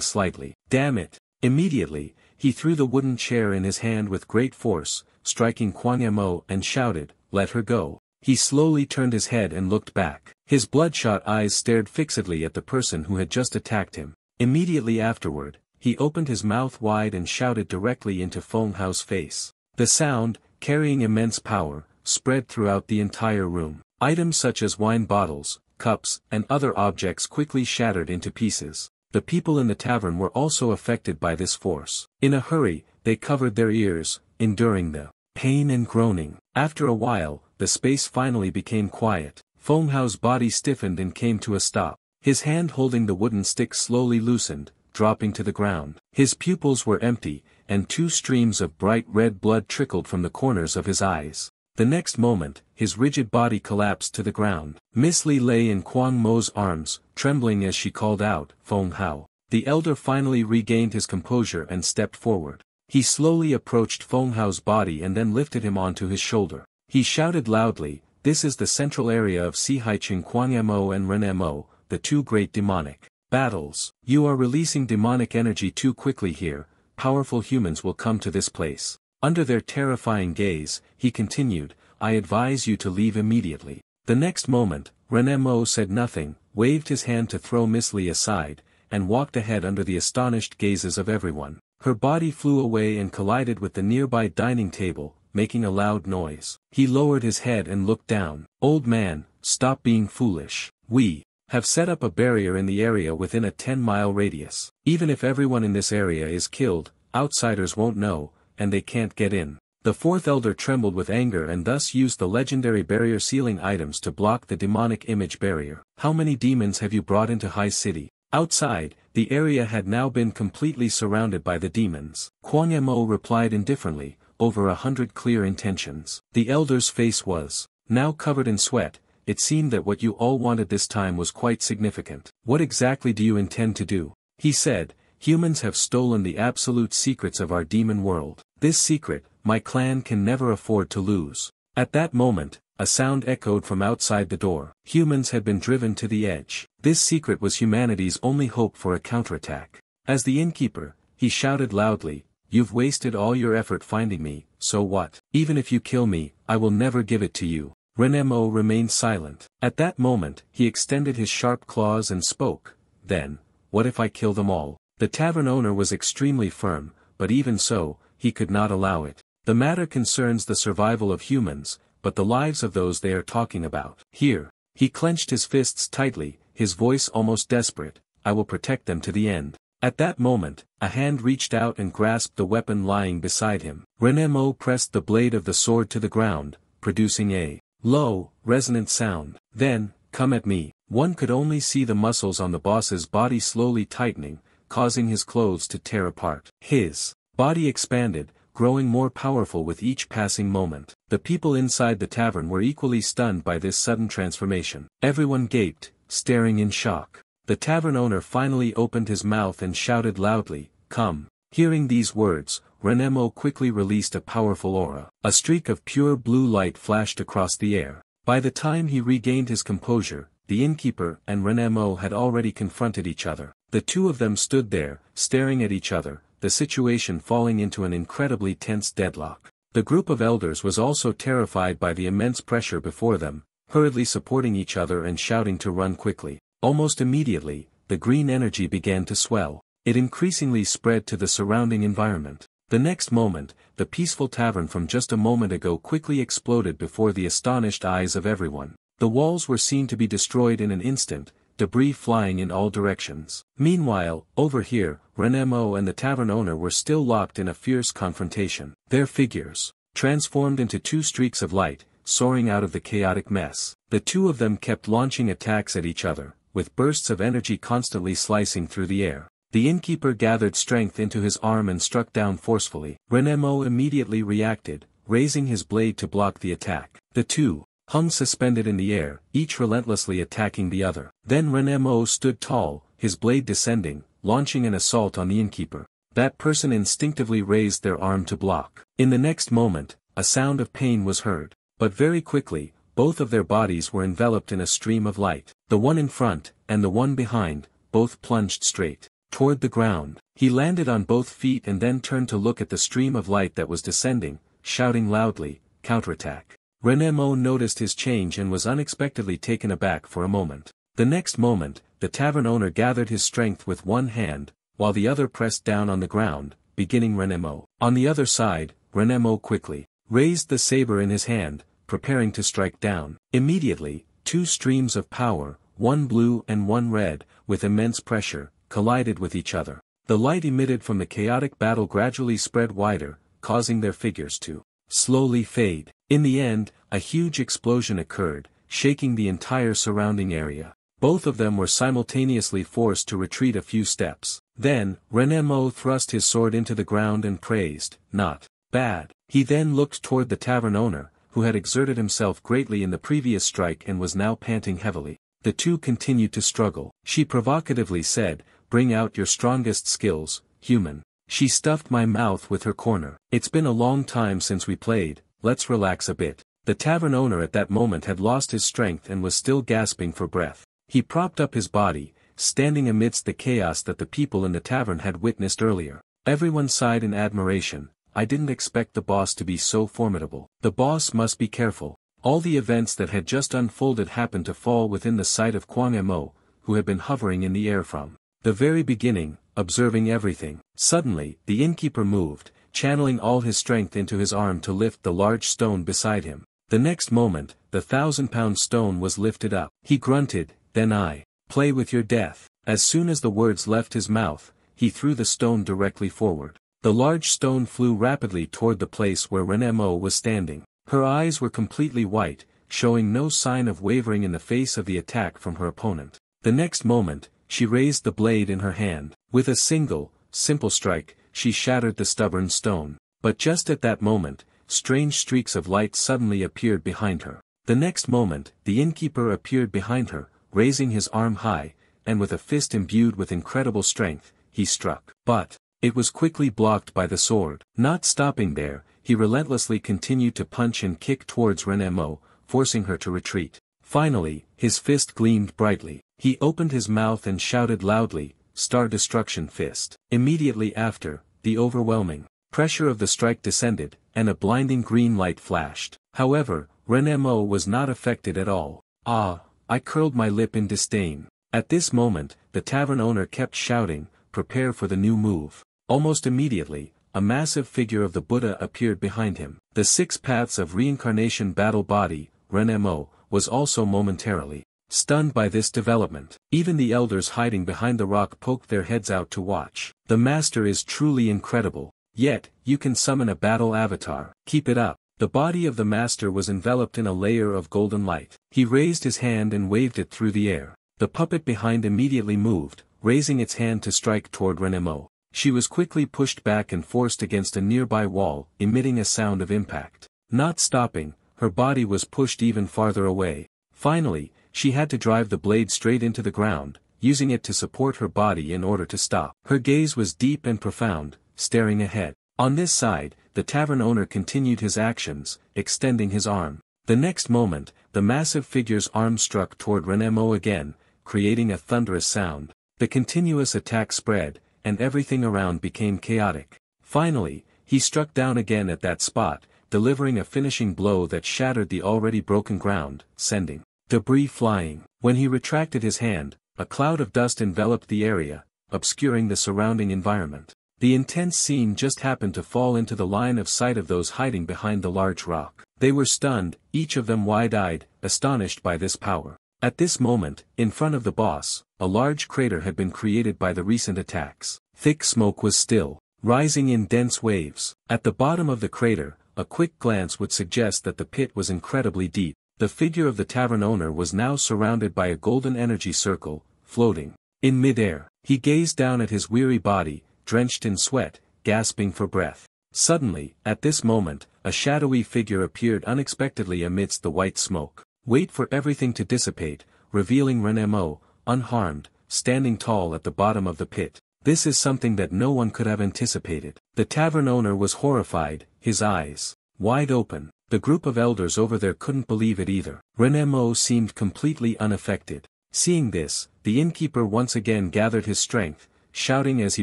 slightly. "Damn it!" Immediately, he threw the wooden chair in his hand with great force, striking Kwang Mo and shouted, "Let her go." He slowly turned his head and looked back. His bloodshot eyes stared fixedly at the person who had just attacked him. Immediately afterward, he opened his mouth wide and shouted directly into Feng Hao's face. The sound, carrying immense power, spread throughout the entire room. Items such as wine bottles, cups, and other objects quickly shattered into pieces. The people in the tavern were also affected by this force. In a hurry, they covered their ears, enduring the pain and groaning. After a while, the space finally became quiet. Feng Hao's body stiffened and came to a stop. His hand holding the wooden stick slowly loosened, dropping to the ground. His pupils were empty, and two streams of bright red blood trickled from the corners of his eyes. The next moment, his rigid body collapsed to the ground. Miss Li lay in Kwang Mo's arms, trembling as she called out, "Feng Hao." The elder finally regained his composure and stepped forward. He slowly approached Feng Hao's body and then lifted him onto his shoulder. He shouted loudly, "This is the central area of Sihaicheng. Kwang Mo and Ren Mo, the two great demonic battles. You are releasing demonic energy too quickly here, powerful humans will come to this place." Under their terrifying gaze, he continued, "I advise you to leave immediately." The next moment, Ren Mo said nothing, waved his hand to throw Miss Li aside, and walked ahead under the astonished gazes of everyone. Her body flew away and collided with the nearby dining table, making a loud noise. He lowered his head and looked down. "Old man, stop being foolish. We have set up a barrier in the area within a 10-mile radius. Even if everyone in this area is killed, outsiders won't know, and they can't get in." The fourth elder trembled with anger and thus used the legendary barrier sealing items to block the demonic image barrier. "How many demons have you brought into High City?" Outside, the area had now been completely surrounded by the demons. Kwang Mo replied indifferently, "Over 100 clear intentions." The elder's face was now covered in sweat. It seemed that what you all wanted this time was quite significant. "What exactly do you intend to do?" he said. "Humans have stolen the absolute secrets of our demon world. This secret, my clan can never afford to lose." At that moment, a sound echoed from outside the door. Humans had been driven to the edge. This secret was humanity's only hope for a counterattack. As the innkeeper, he shouted loudly, "You've wasted all your effort finding me, so what? Even if you kill me, I will never give it to you." Ren Mo remained silent. At that moment, he extended his sharp claws and spoke, "Then, what if I kill them all? The tavern owner was extremely firm, but even so, he could not allow it. The matter concerns the survival of humans, but the lives of those they are talking about. Here, he clenched his fists tightly, his voice almost desperate, I will protect them to the end. At that moment, a hand reached out and grasped the weapon lying beside him. Renemo pressed the blade of the sword to the ground, producing a low, resonant sound. Then, come at me. One could only see the muscles on the boss's body slowly tightening, causing his clothes to tear apart. His body expanded, growing more powerful with each passing moment. The people inside the tavern were equally stunned by this sudden transformation. Everyone gaped, staring in shock. The tavern owner finally opened his mouth and shouted loudly, come. Hearing these words, Renemo quickly released a powerful aura. A streak of pure blue light flashed across the air. By the time he regained his composure, the innkeeper and Renemo had already confronted each other. The two of them stood there, staring at each other, the situation falling into an incredibly tense deadlock. The group of elders was also terrified by the immense pressure before them, hurriedly supporting each other and shouting to run quickly. Almost immediately, the green energy began to swell. It increasingly spread to the surrounding environment. The next moment, the peaceful tavern from just a moment ago quickly exploded before the astonished eyes of everyone. The walls were seen to be destroyed in an instant, debris flying in all directions. Meanwhile, over here, Renemo and the tavern owner were still locked in a fierce confrontation. Their figures, transformed into two streaks of light, soaring out of the chaotic mess. The two of them kept launching attacks at each other, with bursts of energy constantly slicing through the air. The innkeeper gathered strength into his arm and struck down forcefully. Renemo immediately reacted, raising his blade to block the attack. The two hung suspended in the air, each relentlessly attacking the other. Then Renemo stood tall, his blade descending, launching an assault on the innkeeper. That person instinctively raised their arm to block. In the next moment, a sound of pain was heard. But very quickly, both of their bodies were enveloped in a stream of light. The one in front, and the one behind, both plunged straight toward the ground. He landed on both feet and then turned to look at the stream of light that was descending, shouting loudly, counterattack. Renemo noticed his change and was unexpectedly taken aback for a moment. The next moment, the tavern owner gathered his strength with one hand, while the other pressed down on the ground, beginning Renemo. On the other side, Renemo quickly raised the saber in his hand, preparing to strike down. Immediately, two streams of power, one blue and one red, with immense pressure, collided with each other. The light emitted from the chaotic battle gradually spread wider, causing their figures to slowly fade. In the end, a huge explosion occurred, shaking the entire surrounding area. Both of them were simultaneously forced to retreat a few steps. Then, Renemo thrust his sword into the ground and praised, not bad. He then looked toward the tavern owner, who had exerted himself greatly in the previous strike and was now panting heavily. The two continued to struggle. She provocatively said, bring out your strongest skills, human. She stuffed my mouth with her corner. It's been a long time since we played, let's relax a bit. The tavern owner at that moment had lost his strength and was still gasping for breath. He propped up his body, standing amidst the chaos that the people in the tavern had witnessed earlier. Everyone sighed in admiration. I didn't expect the boss to be so formidable. The boss must be careful. All the events that had just unfolded happened to fall within the sight of Kwang Mo, who had been hovering in the air from the very beginning, observing everything. Suddenly, the innkeeper moved, channeling all his strength into his arm to lift the large stone beside him. The next moment, the 1,000-pound stone was lifted up. He grunted, then I play with your death. As soon as the words left his mouth, he threw the stone directly forward. The large stone flew rapidly toward the place where Renemo was standing. Her eyes were completely white, showing no sign of wavering in the face of the attack from her opponent. The next moment, she raised the blade in her hand. With a single, simple strike, she shattered the stubborn stone. But just at that moment, strange streaks of light suddenly appeared behind her. The next moment, the innkeeper appeared behind her, raising his arm high, and with a fist imbued with incredible strength, he struck. But it was quickly blocked by the sword. Not stopping there, he relentlessly continued to punch and kick towards Renemo, forcing her to retreat. Finally, his fist gleamed brightly. He opened his mouth and shouted loudly, Star Destruction Fist. Immediately after, the overwhelming pressure of the strike descended, and a blinding green light flashed. However, Renemo was not affected at all. Ah! I curled my lip in disdain. At this moment, the tavern owner kept shouting, prepare for the new move. Almost immediately, a massive figure of the Buddha appeared behind him. The six paths of reincarnation battle body, Renmo, was also momentarily stunned by this development. Even the elders hiding behind the rock poked their heads out to watch. The master is truly incredible. Yet, you can summon a battle avatar. Keep it up. The body of the master was enveloped in a layer of golden light. He raised his hand and waved it through the air. The puppet behind immediately moved, raising its hand to strike toward Renmo. She was quickly pushed back and forced against a nearby wall, emitting a sound of impact. Not stopping, her body was pushed even farther away. Finally, she had to drive the blade straight into the ground, using it to support her body in order to stop. Her gaze was deep and profound, staring ahead. On this side, the tavern owner continued his actions, extending his arm. The next moment, the massive figure's arm struck toward Renmo again, creating a thunderous sound. The continuous attack spread, and everything around became chaotic. Finally, he struck down again at that spot, delivering a finishing blow that shattered the already broken ground, sending debris flying. When he retracted his hand, a cloud of dust enveloped the area, obscuring the surrounding environment. The intense scene just happened to fall into the line of sight of those hiding behind the large rock. They were stunned, each of them wide-eyed, astonished by this power. At this moment, in front of the boss, a large crater had been created by the recent attacks. Thick smoke was still rising in dense waves. At the bottom of the crater, a quick glance would suggest that the pit was incredibly deep. The figure of the tavern owner was now surrounded by a golden energy circle, floating in midair. He gazed down at his weary body, drenched in sweat, gasping for breath. Suddenly, at this moment, a shadowy figure appeared unexpectedly amidst the white smoke. Wait for everything to dissipate, revealing Renmo, unharmed, standing tall at the bottom of the pit. This is something that no one could have anticipated. The tavern owner was horrified, his eyes wide open. The group of elders over there couldn't believe it either. Renmo seemed completely unaffected. Seeing this, the innkeeper once again gathered his strength, shouting as he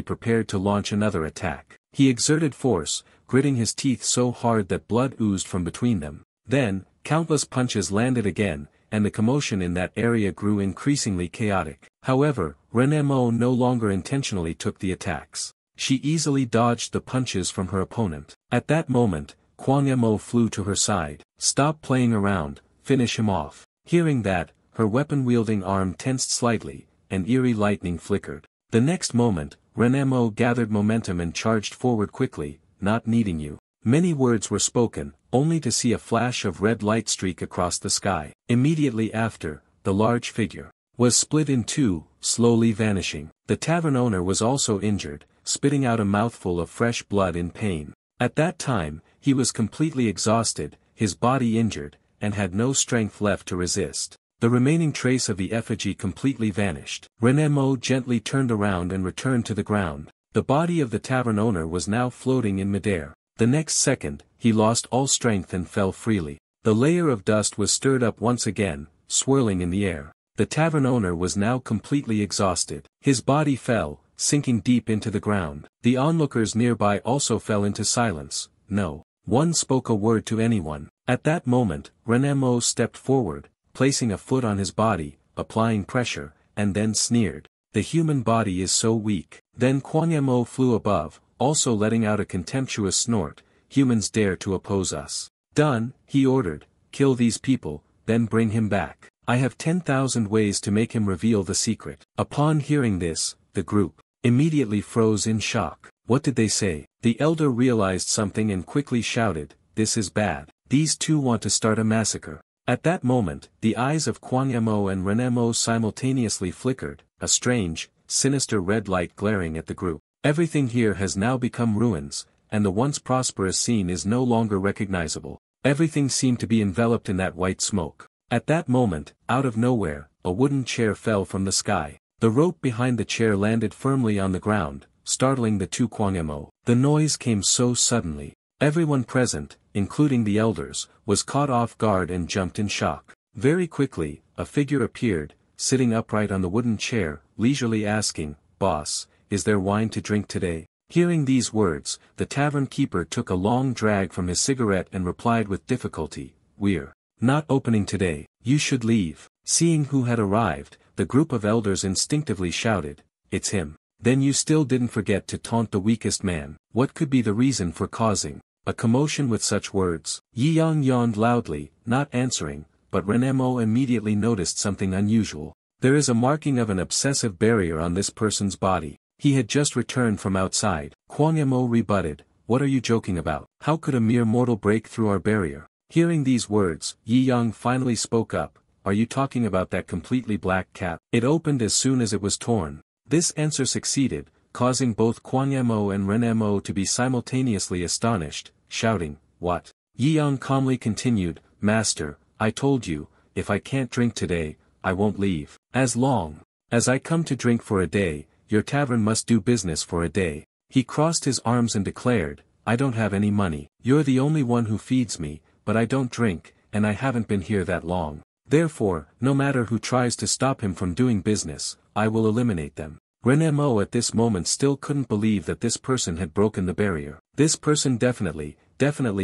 prepared to launch another attack. He exerted force, gritting his teeth so hard that blood oozed from between them. Then, countless punches landed again, and the commotion in that area grew increasingly chaotic. However, Renmo no longer intentionally took the attacks. She easily dodged the punches from her opponent. At that moment, Kwangmo flew to her side. Stop playing around, finish him off. Hearing that, her weapon-wielding arm tensed slightly, and eerie lightning flickered. The next moment, Renmo gathered momentum and charged forward quickly, not needing you. Many words were spoken, only to see a flash of red light streak across the sky. Immediately after, the large figure was split in two, slowly vanishing. The tavern owner was also injured, spitting out a mouthful of fresh blood in pain. At that time, he was completely exhausted, his body injured, and had no strength left to resist. The remaining trace of the effigy completely vanished. Renmo gently turned around and returned to the ground. The body of the tavern owner was now floating in midair. The next second, he lost all strength and fell freely. The layer of dust was stirred up once again, swirling in the air. The tavern owner was now completely exhausted. His body fell, sinking deep into the ground. The onlookers nearby also fell into silence. No one spoke a word to anyone. At that moment, Renmo stepped forward, placing a foot on his body, applying pressure, and then sneered. The human body is so weak. Then Kwangmo flew above, also letting out a contemptuous snort. Humans dare to oppose us. Done, he ordered, kill these people, then bring him back. I have 10,000 ways to make him reveal the secret. Upon hearing this, the group immediately froze in shock. What did they say? The elder realized something and quickly shouted, this is bad. These two want to start a massacre. At that moment, the eyes of Kwangmo and Renmo simultaneously flickered, a strange, sinister red light glaring at the group. Everything here has now become ruins, and the once prosperous scene is no longer recognizable. Everything seemed to be enveloped in that white smoke. At that moment, out of nowhere, a wooden chair fell from the sky. The rope behind the chair landed firmly on the ground, startling the two Kwangmo. The noise came so suddenly. Everyone present, including the elders, was caught off guard and jumped in shock. Very quickly, a figure appeared, sitting upright on the wooden chair, leisurely asking, "Boss, is there wine to drink today?" Hearing these words, the tavern keeper took a long drag from his cigarette and replied with difficulty, "We're not opening today. You should leave." Seeing who had arrived, the group of elders instinctively shouted, "It's him." Then you still didn't forget to taunt the weakest man. What could be the reason for causing a commotion with such words? Yi Yang yawned loudly, not answering, but Renemo immediately noticed something unusual. There is a marking of an obsessive barrier on this person's body. He had just returned from outside. Kwangmo rebutted, "What are you joking about? How could a mere mortal break through our barrier?" Hearing these words, Yi Yang finally spoke up, "Are you talking about that completely black cap? It opened as soon as it was torn." This answer succeeded, causing both Kwangmo and Renemo to be simultaneously astonished, shouting, "What?" Yi Yang calmly continued, "Master, I told you, if I can't drink today, I won't leave. As long as I come to drink for a day, your tavern must do business for a day." He crossed his arms and declared, "I don't have any money. You're the only one who feeds me, but I don't drink, and I haven't been here that long. Therefore, no matter who tries to stop him from doing business, I will eliminate them." Renemo at this moment still couldn't believe that this person had broken the barrier. This person definitely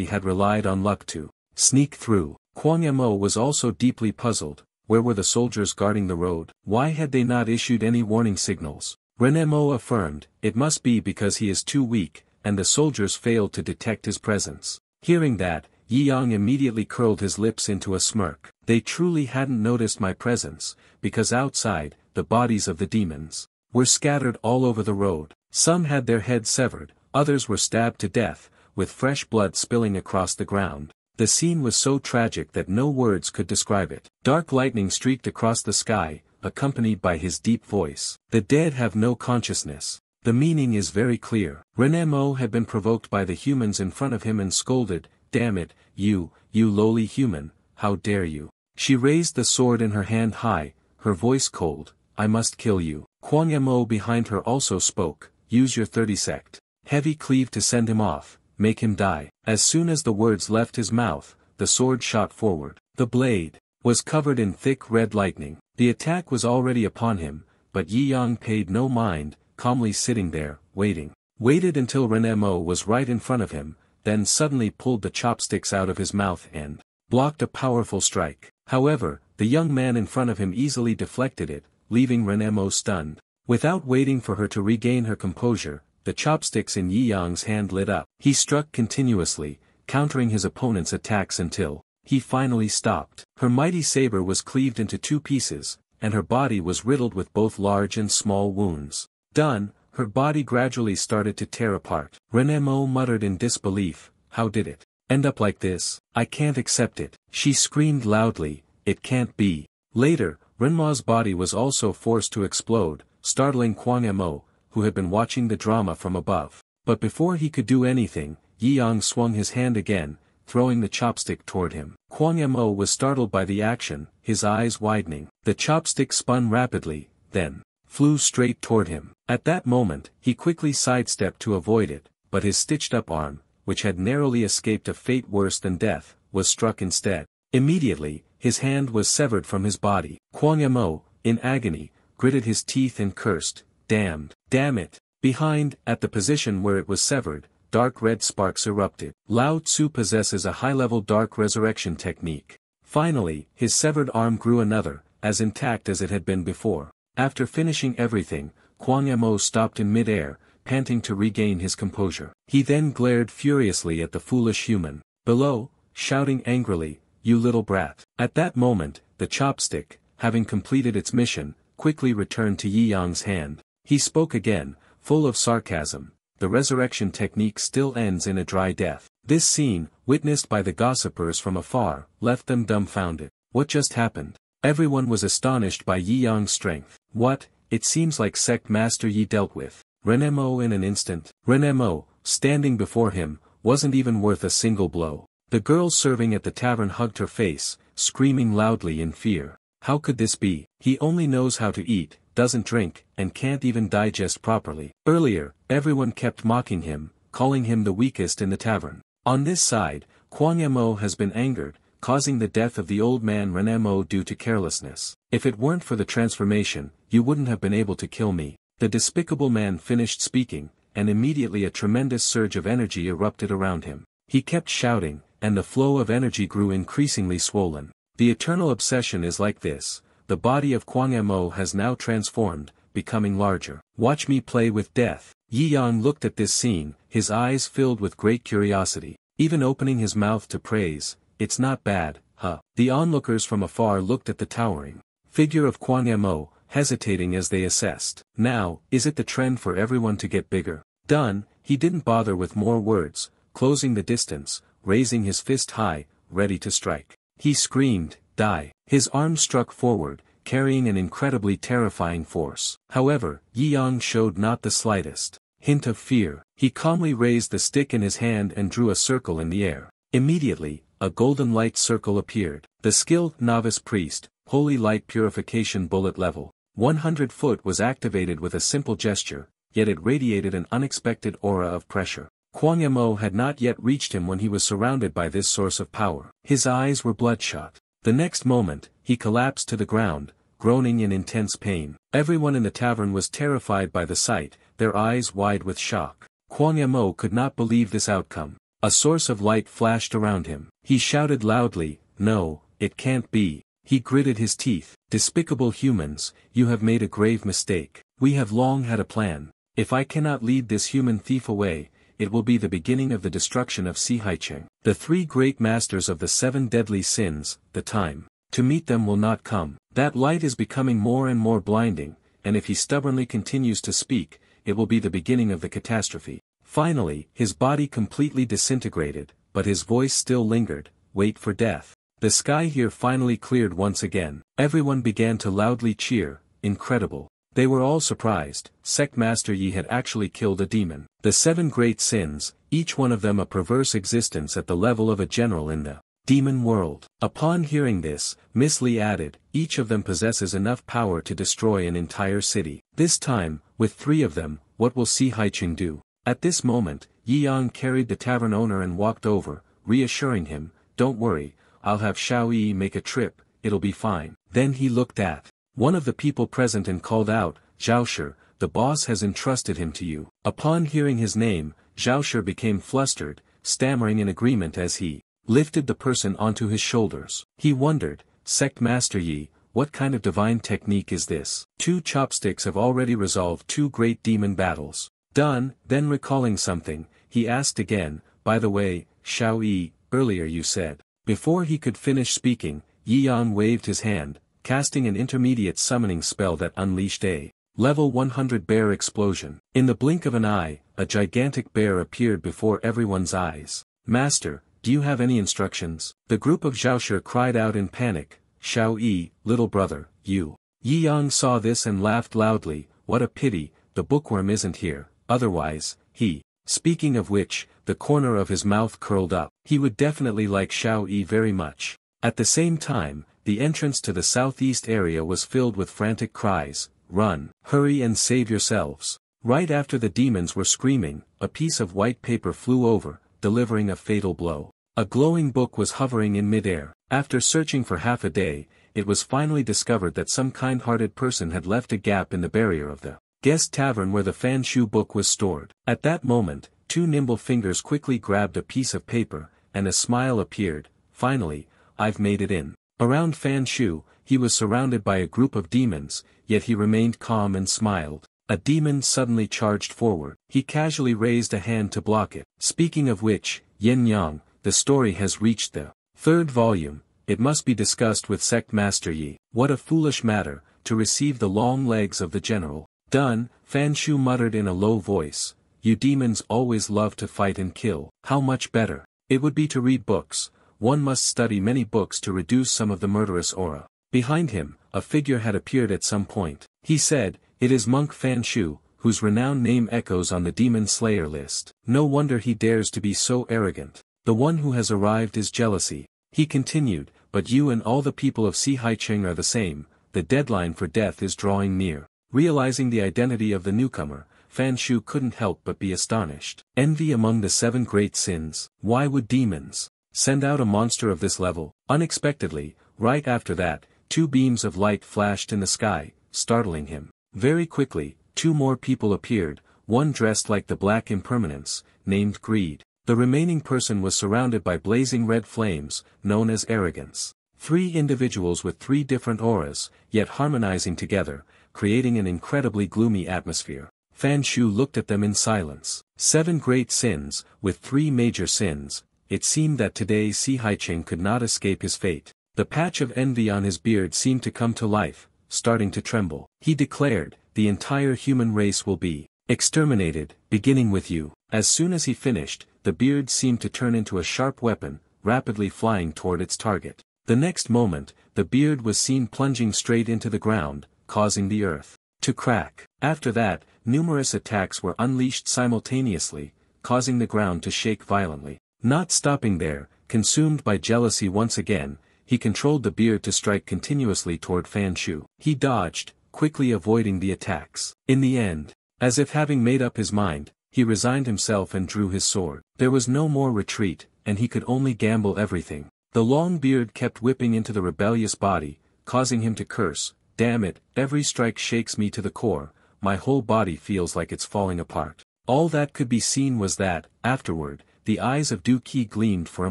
had relied on luck to sneak through. Kwangmo was also deeply puzzled. Where were the soldiers guarding the road? Why had they not issued any warning signals? Renemo affirmed, "It must be because he is too weak, and the soldiers failed to detect his presence." Hearing that, Yi Yang immediately curled his lips into a smirk. They truly hadn't noticed my presence, because outside, the bodies of the demons were scattered all over the road. Some had their heads severed, others were stabbed to death, with fresh blood spilling across the ground. The scene was so tragic that no words could describe it. Dark lightning streaked across the sky, accompanied by his deep voice. "The dead have no consciousness." The meaning is very clear. Renemo had been provoked by the humans in front of him and scolded, "Damn it, you lowly human, how dare you?" She raised the sword in her hand high, her voice cold, "I must kill you." Kwangmo behind her also spoke, "Use your 30 sect. Heavy cleave to send him off, make him die." As soon as the words left his mouth, the sword shot forward. The blade was covered in thick red lightning. The attack was already upon him, but Yi Yang paid no mind, calmly sitting there, waited until Renemo was right in front of him, then suddenly pulled the chopsticks out of his mouth and blocked a powerful strike. However, the young man in front of him easily deflected it, leaving Renemo stunned. Without waiting for her to regain her composure, the chopsticks in Yi Yang's hand lit up. He struck continuously, countering his opponent's attacks until he finally stopped. Her mighty saber was cleaved into 2 pieces, and her body was riddled with both large and small wounds. Done, her body gradually started to tear apart. Renemo muttered in disbelief, "How did it end up like this? I can't accept it." She screamed loudly, "It can't be." Later, Renmo's body was also forced to explode, startling Kwangmo, who had been watching the drama from above. But before he could do anything, Yi Yang swung his hand again, throwing the chopstick toward him. Kwangmo was startled by the action, his eyes widening. The chopstick spun rapidly, then flew straight toward him. At that moment, he quickly sidestepped to avoid it, but his stitched-up arm, which had narrowly escaped a fate worse than death, was struck instead. Immediately, his hand was severed from his body. Kwangmo, in agony, gritted his teeth and cursed, "Damn it." Behind, at the position where it was severed, dark red sparks erupted. Lao Tzu possesses a high-level dark resurrection technique. Finally, his severed arm grew another, as intact as it had been before. After finishing everything, Kwangmo stopped in mid-air, panting to regain his composure. He then glared furiously at the foolish human below, shouting angrily, "You little brat." At that moment, the chopstick, having completed its mission, quickly returned to Yi Yang's hand. He spoke again, full of sarcasm, "The resurrection technique still ends in a dry death." This scene, witnessed by the gossipers from afar, left them dumbfounded. What just happened? Everyone was astonished by Yi Yang's strength. What, it seems like sect master Yi dealt with Renemo in an instant. Renemo, standing before him, wasn't even worth a single blow. The girl serving at the tavern hugged her face, screaming loudly in fear. How could this be? He only knows how to eat, doesn't drink, and can't even digest properly. Earlier, everyone kept mocking him, calling him the weakest in the tavern. On this side, Kwangmo has been angered, causing the death of the old man Renemo due to carelessness. "If it weren't for the transformation, you wouldn't have been able to kill me." The despicable man finished speaking, and immediately a tremendous surge of energy erupted around him. He kept shouting, and the flow of energy grew increasingly swollen. The eternal obsession is like this. The body of Kwangmo has now transformed, becoming larger. Watch me play with death. Yi Yang looked at this scene, his eyes filled with great curiosity, even opening his mouth to praise. It's not bad, huh? The onlookers from afar looked at the towering figure of Kwang Mo, hesitating as they assessed. Now, is it the trend for everyone to get bigger? Done, he didn't bother with more words, closing the distance, raising his fist high, ready to strike. He screamed, die. His arm struck forward, carrying an incredibly terrifying force. However, Yi Yang showed not the slightest hint of fear. He calmly raised the stick in his hand and drew a circle in the air. Immediately, a golden light circle appeared. The skilled novice priest, holy light purification bullet level 100 foot was activated with a simple gesture, yet it radiated an unexpected aura of pressure. Kwang Mo had not yet reached him when he was surrounded by this source of power. His eyes were bloodshot. The next moment, he collapsed to the ground, groaning in intense pain. Everyone in the tavern was terrified by the sight, their eyes wide with shock. Kwang Mo could not believe this outcome. A source of light flashed around him. He shouted loudly, "No, it can't be." He gritted his teeth. "Despicable humans, you have made a grave mistake. We have long had a plan. If I cannot lead this human thief away, it will be the beginning of the destruction of Sihaicheng. The three great masters of the 7 deadly sins, the time to meet them will not come. That light is becoming more and more blinding, and if he stubbornly continues to speak, it will be the beginning of the catastrophe." Finally, his body completely disintegrated, but his voice still lingered, "Wait for death." The sky here finally cleared once again. Everyone began to loudly cheer. Incredible. They were all surprised. Sect Master Yi had actually killed a demon. The 7 great sins, each one of them a perverse existence at the level of a general in the demon world. Upon hearing this, Miss Li added, each of them possesses enough power to destroy an entire city. This time, with 3 of them, what will Sihaicheng do? At this moment, Yi Yang carried the tavern owner and walked over, reassuring him, "Don't worry, I'll have Xiao Yi make a trip, it'll be fine." Then he looked at one of the people present and called out, "Zhao, the boss has entrusted him to you." Upon hearing his name, Zhao became flustered, stammering in agreement as he lifted the person onto his shoulders. He wondered, "Sect Master Yi, what kind of divine technique is this? 2 chopsticks have already resolved 2 great demon battles." Done, then recalling something, he asked again, "By the way, Xiao Yi, earlier you said." Before he could finish speaking, Yi Yang waved his hand, casting an intermediate summoning spell that unleashed a level 100 bear explosion. In the blink of an eye, a gigantic bear appeared before everyone's eyes. "Master, do you have any instructions?" The group of Zhao cried out in panic, "Xiao Yi, little brother, you." Yi Yang saw this and laughed loudly, "What a pity, the bookworm isn't here, otherwise, he..." Speaking of which, the corner of his mouth curled up. He would definitely like Xiao Yi very much. At the same time, the entrance to the southeast area was filled with frantic cries, "Run! Hurry and save yourselves!" Right after the demons were screaming, a piece of white paper flew over, delivering a fatal blow. A glowing book was hovering in midair. After searching for half a day, it was finally discovered that some kind-hearted person had left a gap in the barrier of the guest tavern where the Fan Shu book was stored. At that moment, 2 nimble fingers quickly grabbed a piece of paper, and a smile appeared. "Finally, I've made it in." Around Fan Shu, he was surrounded by a group of demons, yet he remained calm and smiled. A demon suddenly charged forward. He casually raised a hand to block it. Speaking of which, Yin Yang, the story has reached the 3rd volume. It must be discussed with Sect Master Yi. What a foolish matter, to receive the long legs of the general. Done, Fan Shu muttered in a low voice, "You demons always love to fight and kill. How much better it would be to read books. One must study many books to reduce some of the murderous aura." Behind him, a figure had appeared at some point. He said, "It is Monk Fan Shu, whose renowned name echoes on the Demon Slayer list. No wonder he dares to be so arrogant. The one who has arrived is jealousy." He continued, "But you and all the people of Sihaicheng are the same, the deadline for death is drawing near." Realizing the identity of the newcomer, Fan Shu couldn't help but be astonished. Envy among the 7 great sins. Why would demons send out a monster of this level? Unexpectedly, right after that, 2 beams of light flashed in the sky, startling him. Very quickly, 2 more people appeared, one dressed like the Black Impermanence, named Greed. The remaining person was surrounded by blazing red flames, known as Arrogance. 3 individuals with 3 different auras, yet harmonizing together, creating an incredibly gloomy atmosphere. Fan Shu looked at them in silence. 7 great sins, with 3 major sins. It seemed that today Si Haicheng could not escape his fate. The patch of envy on his beard seemed to come to life, starting to tremble. He declared, "The entire human race will be exterminated, beginning with you." As soon as he finished, the beard seemed to turn into a sharp weapon, rapidly flying toward its target. The next moment, the beard was seen plunging straight into the ground, causing the earth to crack. After that, numerous attacks were unleashed simultaneously, causing the ground to shake violently. Not stopping there, consumed by jealousy once again, he controlled the beard to strike continuously toward Fan Shu. He dodged, quickly avoiding the attacks. In the end, as if having made up his mind, he resigned himself and drew his sword. There was no more retreat, and he could only gamble everything. The long beard kept whipping into the rebellious body, causing him to curse, "Damn it, every strike shakes me to the core, my whole body feels like it's falling apart." All that could be seen was that, afterward, the eyes of Du Qi gleamed for a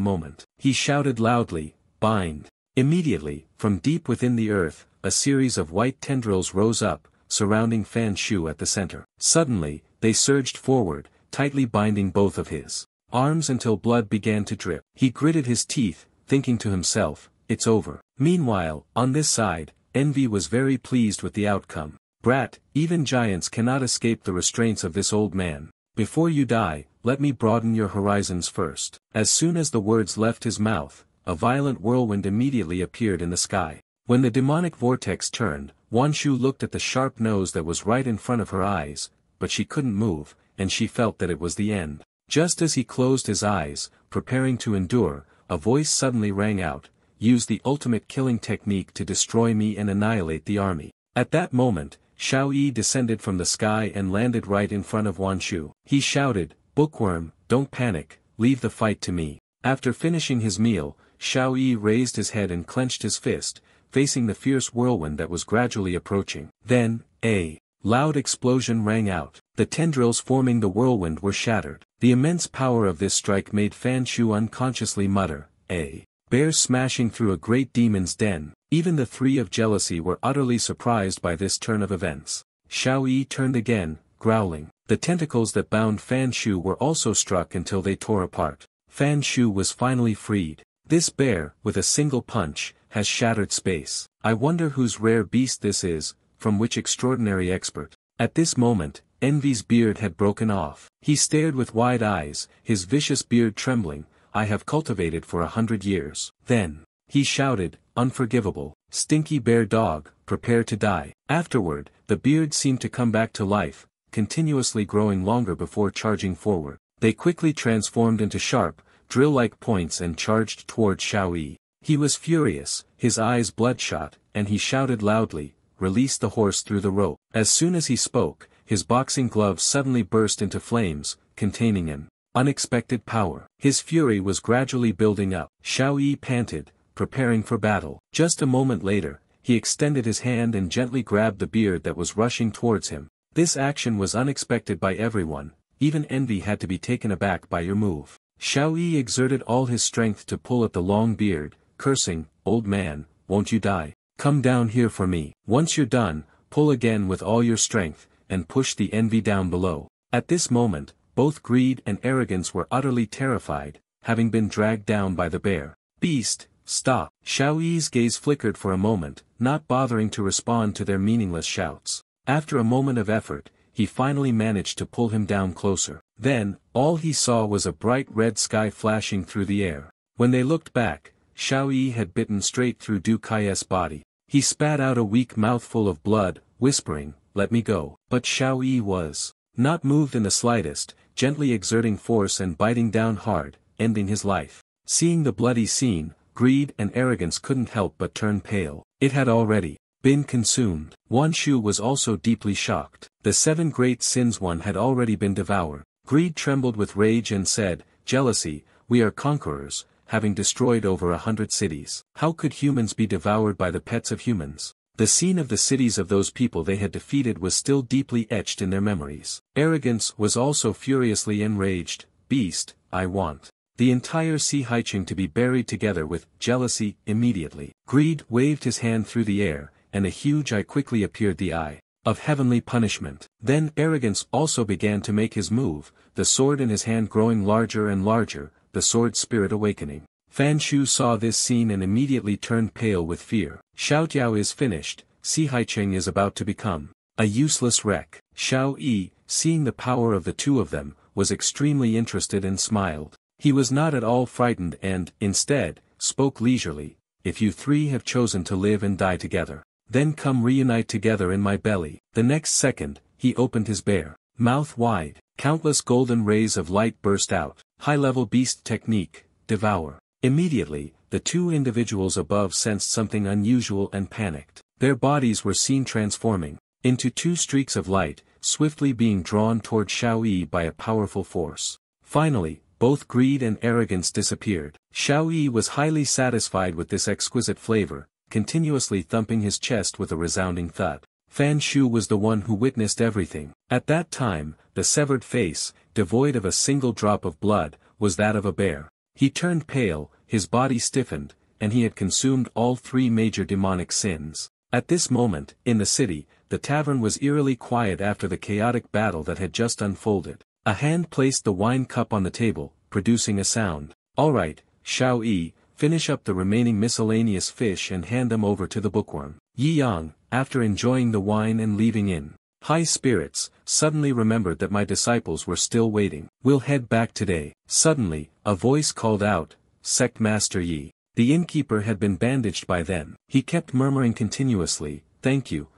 moment. He shouted loudly, "Bind!" Immediately, from deep within the earth, a series of white tendrils rose up, surrounding Fan Shu at the center. Suddenly, they surged forward, tightly binding both of his arms until blood began to drip. He gritted his teeth, thinking to himself, "It's over." Meanwhile, on this side, Envy was very pleased with the outcome. "Brat, even giants cannot escape the restraints of this old man. Before you die, let me broaden your horizons first." As soon as the words left his mouth, a violent whirlwind immediately appeared in the sky. When the demonic vortex turned, Wanshu looked at the sharp nose that was right in front of her eyes, but she couldn't move, and she felt that it was the end. Just as he closed his eyes, preparing to endure, a voice suddenly rang out, "Use the ultimate killing technique to destroy me and annihilate the army." At that moment, Xiao Yi descended from the sky and landed right in front of Wanshu. He shouted, "Bookworm, don't panic, leave the fight to me." After finishing his meal, Xiao Yi raised his head and clenched his fist, facing the fierce whirlwind that was gradually approaching. Then, a loud explosion rang out. The tendrils forming the whirlwind were shattered. The immense power of this strike made Fan Shu unconsciously mutter, "A bear smashing through a great demon's den." Even the 3 of jealousy were utterly surprised by this turn of events. Xiao Yi turned again, growling. The tentacles that bound Fan Shu were also struck until they tore apart. Fan Shu was finally freed. This bear, with a single punch, has shattered space. I wonder whose rare beast this is, from which extraordinary expert. At this moment, Envy's beard had broken off. He stared with wide eyes, his vicious beard trembling. "I have cultivated for 100 years. Then, he shouted, "Unforgivable, stinky bear dog, prepare to die." Afterward, the beard seemed to come back to life, continuously growing longer before charging forward. They quickly transformed into sharp, drill-like points and charged toward Xiao Yi. He was furious, his eyes bloodshot, and he shouted loudly, "Release the horse through the rope." As soon as he spoke, his boxing gloves suddenly burst into flames, containing an unexpected power. His fury was gradually building up. Xiao Yi panted, preparing for battle. Just a moment later, he extended his hand and gently grabbed the beard that was rushing towards him. This action was unexpected by everyone, even Envy had to be taken aback by your move. Xiao Yi exerted all his strength to pull at the long beard, cursing, "Old man, won't you die? Come down here for me." Once you're done, pull again with all your strength, and push the Envy down below. At this moment, both greed and arrogance were utterly terrified, having been dragged down by the bear. "Beast, stop!" Xiao Yi's gaze flickered for a moment, not bothering to respond to their meaningless shouts. After a moment of effort, he finally managed to pull him down closer. Then, all he saw was a bright red sky flashing through the air. When they looked back, Xiao Yi had bitten straight through Du Kai's body. He spat out a weak mouthful of blood, whispering, "Let me go." But Xiao Yi was not moved in the slightest, gently exerting force and biting down hard, ending his life. Seeing the bloody scene, greed and arrogance couldn't help but turn pale. It had already been consumed. Wanshu was also deeply shocked. The 7 great sins one had already been devoured. Greed trembled with rage and said, "Jealousy, we are conquerors, having destroyed over 100 cities. How could humans be devoured by the pets of humans?" The scene of the cities of those people they had defeated was still deeply etched in their memories. Arrogance was also furiously enraged. "Beast, I want the entire Si Haicheng to be buried together with jealousy immediately." Greed waved his hand through the air, and a huge eye quickly appeared. The eye of heavenly punishment. Then arrogance also began to make his move, the sword in his hand growing larger and larger, the sword spirit awakening. Fan Shu saw this scene and immediately turned pale with fear. Xiao Jiao is finished, Si Haicheng is about to become a useless wreck. Xiao Yi, seeing the power of the two of them, was extremely interested and smiled. He was not at all frightened and, instead, spoke leisurely, "If you three have chosen to live and die together, then come reunite together in my belly." The next second, he opened his bare mouth wide. Countless golden rays of light burst out. High-level beast technique, devour. Immediately, the two individuals above sensed something unusual and panicked. Their bodies were seen transforming into two streaks of light, swiftly being drawn toward Xiao Yi by a powerful force. Finally, both greed and arrogance disappeared. Xiao Yi was highly satisfied with this exquisite flavor, continuously thumping his chest with a resounding thud. Fan Shu was the one who witnessed everything. At that time, the severed face, devoid of a single drop of blood, was that of a bear. He turned pale, his body stiffened, and he had consumed all three major demonic sins. At this moment, in the city, the tavern was eerily quiet after the chaotic battle that had just unfolded. A hand placed the wine cup on the table, producing a sound. "All right, Xiao Yi, finish up the remaining miscellaneous fish and hand them over to the bookworm." Yi Yang, after enjoying the wine and leaving in high spirits, suddenly remembered that my disciples were still waiting. "We'll head back today." Suddenly, a voice called out, "Sect Master Yi." The innkeeper had been bandaged by then. He kept murmuring continuously, thank you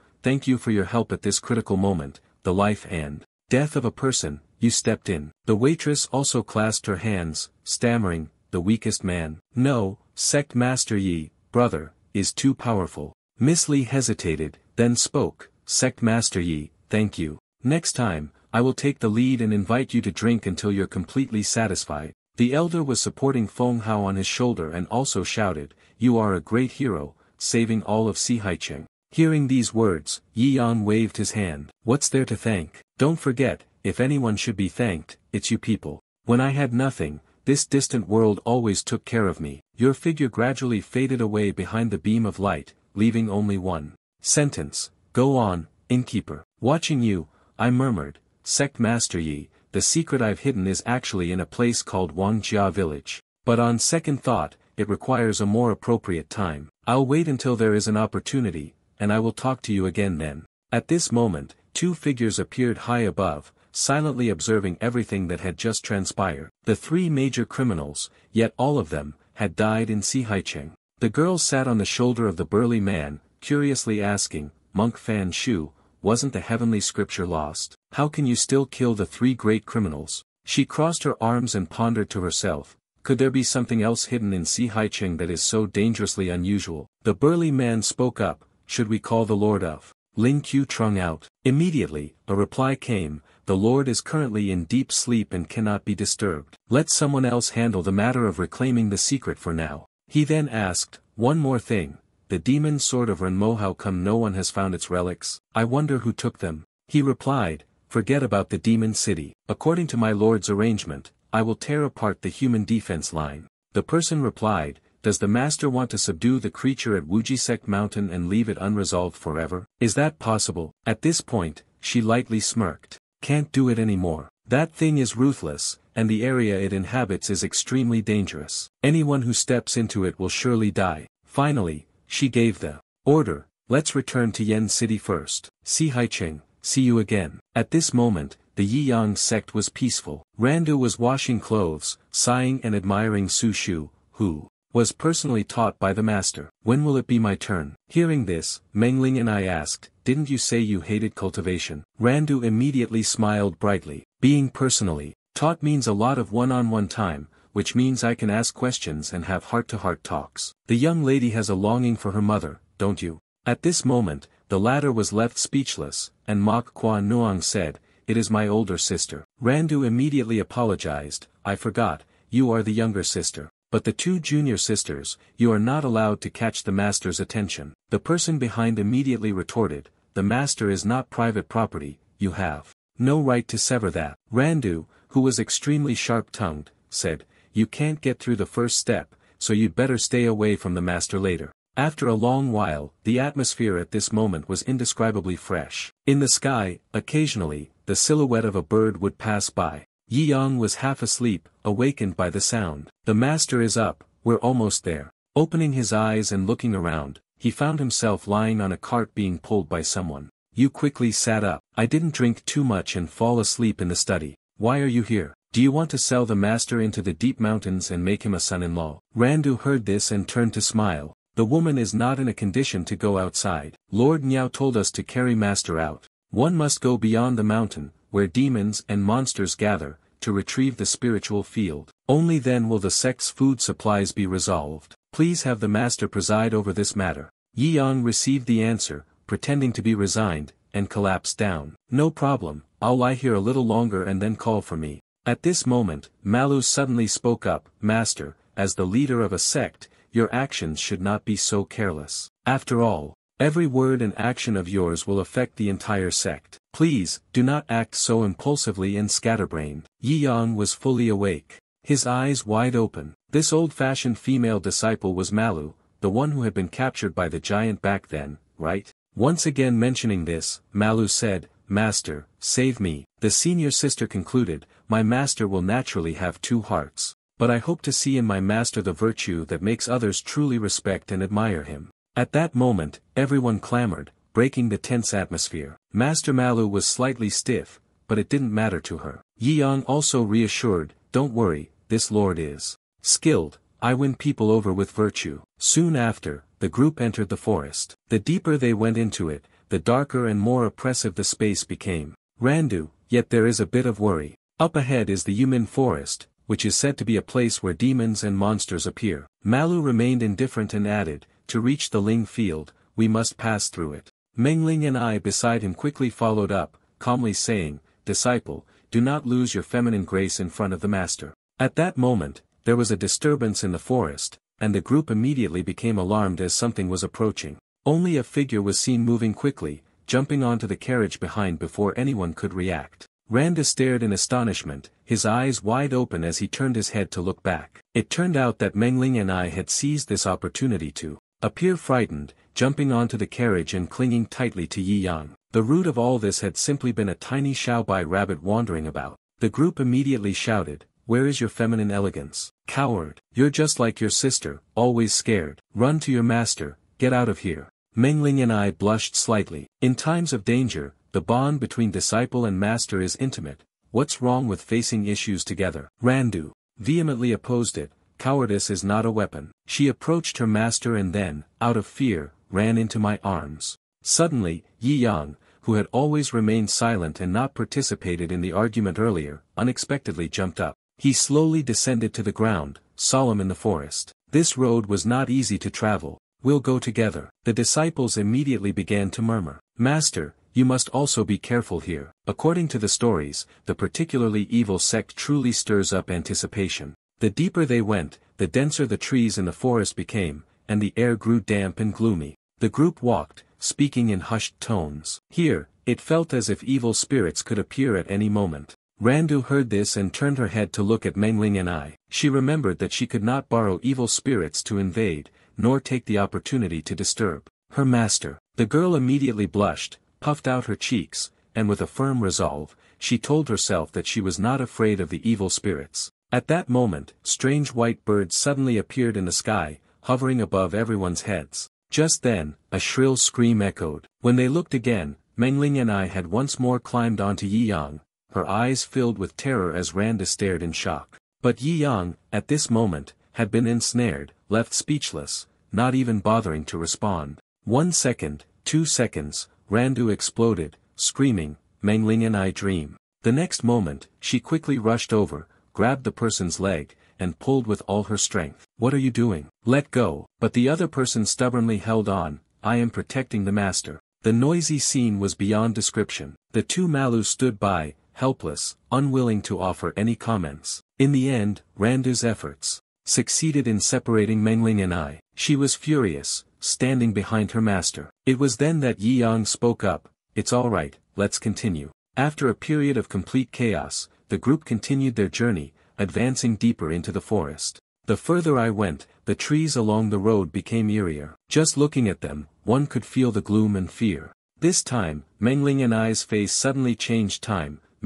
for your help at this critical moment, the life and death of a person, you stepped in." The waitress also clasped her hands, stammering, "The weakest man." "No, Sect Master Yi, brother, is too powerful." Miss Li hesitated, then spoke, "Sect Master Yi, thank you. Next time, I will take the lead and invite you to drink until you're completely satisfied." The elder was supporting Feng Hao on his shoulder and also shouted, "You are a great hero, saving all of Si Haicheng." Hearing these words, Yi Yang waved his hand. "What's there to thank? Don't forget, if anyone should be thanked, it's you people. When I had nothing, this distant world always took care of me." Your figure gradually faded away behind the beam of light, leaving only one sentence. "Go on, innkeeper." Watching you, I murmured, "Sect Master Yi, the secret I've hidden is actually in a place called Wangjia village. But on second thought, it requires a more appropriate time. I'll wait until there is an opportunity, and I will talk to you again then." At this moment, two figures appeared high above, silently observing everything that had just transpired. The three major criminals, yet all of them, had died in Si Haicheng. The girl sat on the shoulder of the burly man, curiously asking, "Monk Fan Shu, wasn't the heavenly scripture lost? How can you still kill the three great criminals?" She crossed her arms and pondered to herself, could there be something else hidden in Si Haicheng that is so dangerously unusual? The burly man spoke up, "Should we call the Lord of Lin Q Trung out?" Immediately, a reply came, "The Lord is currently in deep sleep and cannot be disturbed. Let someone else handle the matter of reclaiming the secret for now." He then asked, "One more thing. The demon sword of Renmo, how come no one has found its relics? I wonder who took them?" He replied, "Forget about the demon city. According to my lord's arrangement, I will tear apart the human defense line." The person replied, "Does the master want to subdue the creature at Wujisek Mountain and leave it unresolved forever? Is that possible?" At this point, she lightly smirked. "Can't do it anymore. That thing is ruthless, and the area it inhabits is extremely dangerous. Anyone who steps into it will surely die." Finally, she gave the order, "Let's return to Yen City first. Si Haicheng, see you again." At this moment, the Yi Yang sect was peaceful. Randu was washing clothes, sighing and admiring Su Shu, who was personally taught by the master. "When will it be my turn?" Hearing this, Mengling and I asked, "Didn't you say you hated cultivation?" Randu immediately smiled brightly. "Being personally taught means a lot of one-on-one time, which means I can ask questions and have heart-to-heart talks. The young lady has a longing for her mother, don't you?" At this moment, the latter was left speechless, and Mok Kwa Nuang said, "It is my older sister." Randu immediately apologized, "I forgot, you are the younger sister. But the two junior sisters, you are not allowed to catch the master's attention." The person behind immediately retorted, "The master is not private property, you have no right to sever that." Randu, who was extremely sharp-tongued, said, "You can't get through the first step, so you'd better stay away from the master later." After a long while, the atmosphere at this moment was indescribably fresh. In the sky, occasionally, the silhouette of a bird would pass by. Yi Yang was half asleep, awakened by the sound. "The master is up, we're almost there." Opening his eyes and looking around, he found himself lying on a cart being pulled by someone. "You quickly sat up." "I didn't drink too much and fall asleep in the study." "Why are you here? Do you want to sell the master into the deep mountains and make him a son-in-law?" Randu heard this and turned to smile. "The woman is not in a condition to go outside. Lord Niao told us to carry master out. One must go beyond the mountain, where demons and monsters gather, to retrieve the spiritual field. Only then will the sect's food supplies be resolved. Please have the master preside over this matter." Yi Yang received the answer, pretending to be resigned, and collapsed down. "No problem, I'll lie here a little longer and then call for me." At this moment, Malu suddenly spoke up. "Master, as the leader of a sect, your actions should not be so careless. After all, every word and action of yours will affect the entire sect. Please, do not act so impulsively and scatterbrained." Yi Yang was fully awake, his eyes wide open. This old-fashioned female disciple was Malu, the one who had been captured by the giant back then, right? Once again mentioning this, Malu said, "Master, save me." The senior sister concluded, "My master will naturally have two hearts. But I hope to see in my master the virtue that makes others truly respect and admire him." At that moment, everyone clamored, breaking the tense atmosphere. Master Malu was slightly stiff, but it didn't matter to her. Yi Yang also reassured, "Don't worry, this lord is skilled. I win people over with virtue." Soon after, the group entered the forest. The deeper they went into it, the darker and more oppressive the space became. Randu, yet there is a bit of worry. Up ahead is the Yumin forest, which is said to be a place where demons and monsters appear. Malu remained indifferent and added, "To reach the Ling field, we must pass through it." Mengling and I beside him quickly followed up, calmly saying, "Disciple, do not lose your feminine grace in front of the master." At that moment, there was a disturbance in the forest, and the group immediately became alarmed as something was approaching. Only a figure was seen moving quickly, jumping onto the carriage behind before anyone could react. Randa stared in astonishment, his eyes wide open as he turned his head to look back. It turned out that Mengling and I had seized this opportunity to appear frightened, jumping onto the carriage and clinging tightly to Yi Yang. The root of all this had simply been a tiny Xiaobai rabbit wandering about. The group immediately shouted, "Where is your feminine elegance? Coward! You're just like your sister, always scared. Run to your master, get out of here." Mengling and I blushed slightly. In times of danger, the bond between disciple and master is intimate. What's wrong with facing issues together? Randu vehemently opposed it. "Cowardice is not a weapon." She approached her master and then, out of fear, ran into my arms. Suddenly, Yi Yang, who had always remained silent and not participated in the argument earlier, unexpectedly jumped up. He slowly descended to the ground, solemn in the forest. This road was not easy to travel. "We'll go together." The disciples immediately began to murmur. "Master, you must also be careful here." According to the stories, the particularly evil sect truly stirs up anticipation. The deeper they went, the denser the trees in the forest became, and the air grew damp and gloomy. The group walked, speaking in hushed tones. Here, it felt as if evil spirits could appear at any moment. Randu heard this and turned her head to look at Mengling and I. She remembered that she could not borrow evil spirits to invade, nor take the opportunity to disturb her master. The girl immediately blushed, puffed out her cheeks, and with a firm resolve, she told herself that she was not afraid of the evil spirits. At that moment, strange white birds suddenly appeared in the sky, hovering above everyone's heads. Just then, a shrill scream echoed. When they looked again, Mengling and I had once more climbed onto Yi Yang, her eyes filled with terror as Randa stared in shock. But Yi Yang, at this moment, had been ensnared, left speechless, not even bothering to respond. 1 second, 2 seconds, Randu exploded, screaming, "Mengling and I dream." The next moment, she quickly rushed over, grabbed the person's leg, and pulled with all her strength. "What are you doing? Let go." But the other person stubbornly held on. "I am protecting the master." The noisy scene was beyond description. The two Malus stood by, helpless, unwilling to offer any comments. In the end, Randu's efforts succeeded in separating Mengling and I. She was furious, standing behind her master. It was then that Yi Yang spoke up, "It's all right, let's continue." After a period of complete chaos, the group continued their journey, advancing deeper into the forest. The further I went, the trees along the road became eerier. Just looking at them, one could feel the gloom and fear. This time, Mengling and I's face suddenly changed color.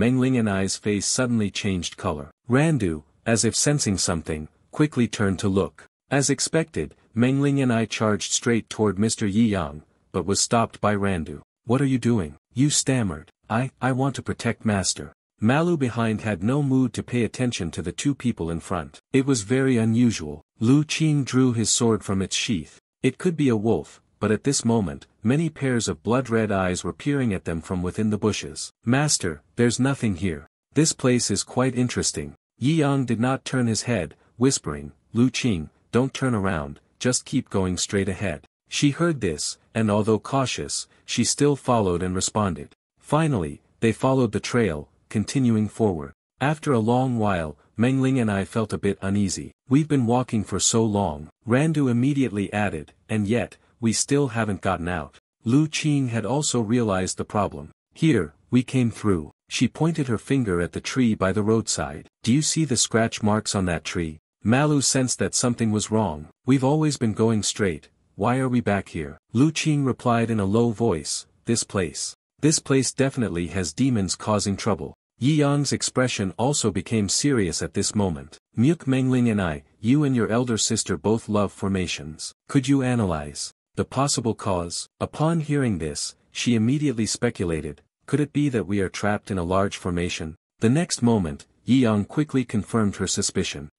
Randu, as if sensing something, quickly turned to look. As expected, Mengling and I charged straight toward Mr. Yi Yang, but was stopped by Randu. "What are you doing?" You stammered. I want to protect Master." Malu behind had no mood to pay attention to the two people in front. It was very unusual. Lu Qing drew his sword from its sheath. It could be a wolf, but at this moment, many pairs of blood-red eyes were peering at them from within the bushes. "Master, there's nothing here. This place is quite interesting." Yi Yang did not turn his head, whispering, "Lu Qing, don't turn around, just keep going straight ahead." She heard this, and although cautious, she still followed and responded. Finally, they followed the trail, continuing forward. After a long while, Mengling and I felt a bit uneasy. "We've been walking for so long," Randu immediately added, "and yet, we still haven't gotten out." Lu Qing had also realized the problem. "Here, we came through." She pointed her finger at the tree by the roadside. "Do you see the scratch marks on that tree?" Malu sensed that something was wrong. "We've always been going straight. Why are we back here?" Lu Qing replied in a low voice, This place definitely has demons causing trouble." Yi Yang's expression also became serious at this moment. "Muk Mengling and I, you and your elder sister both love formations. Could you analyze the possible cause?" Upon hearing this, she immediately speculated, could it be that we are trapped in a large formation? The next moment, Yi Yang quickly confirmed her suspicion.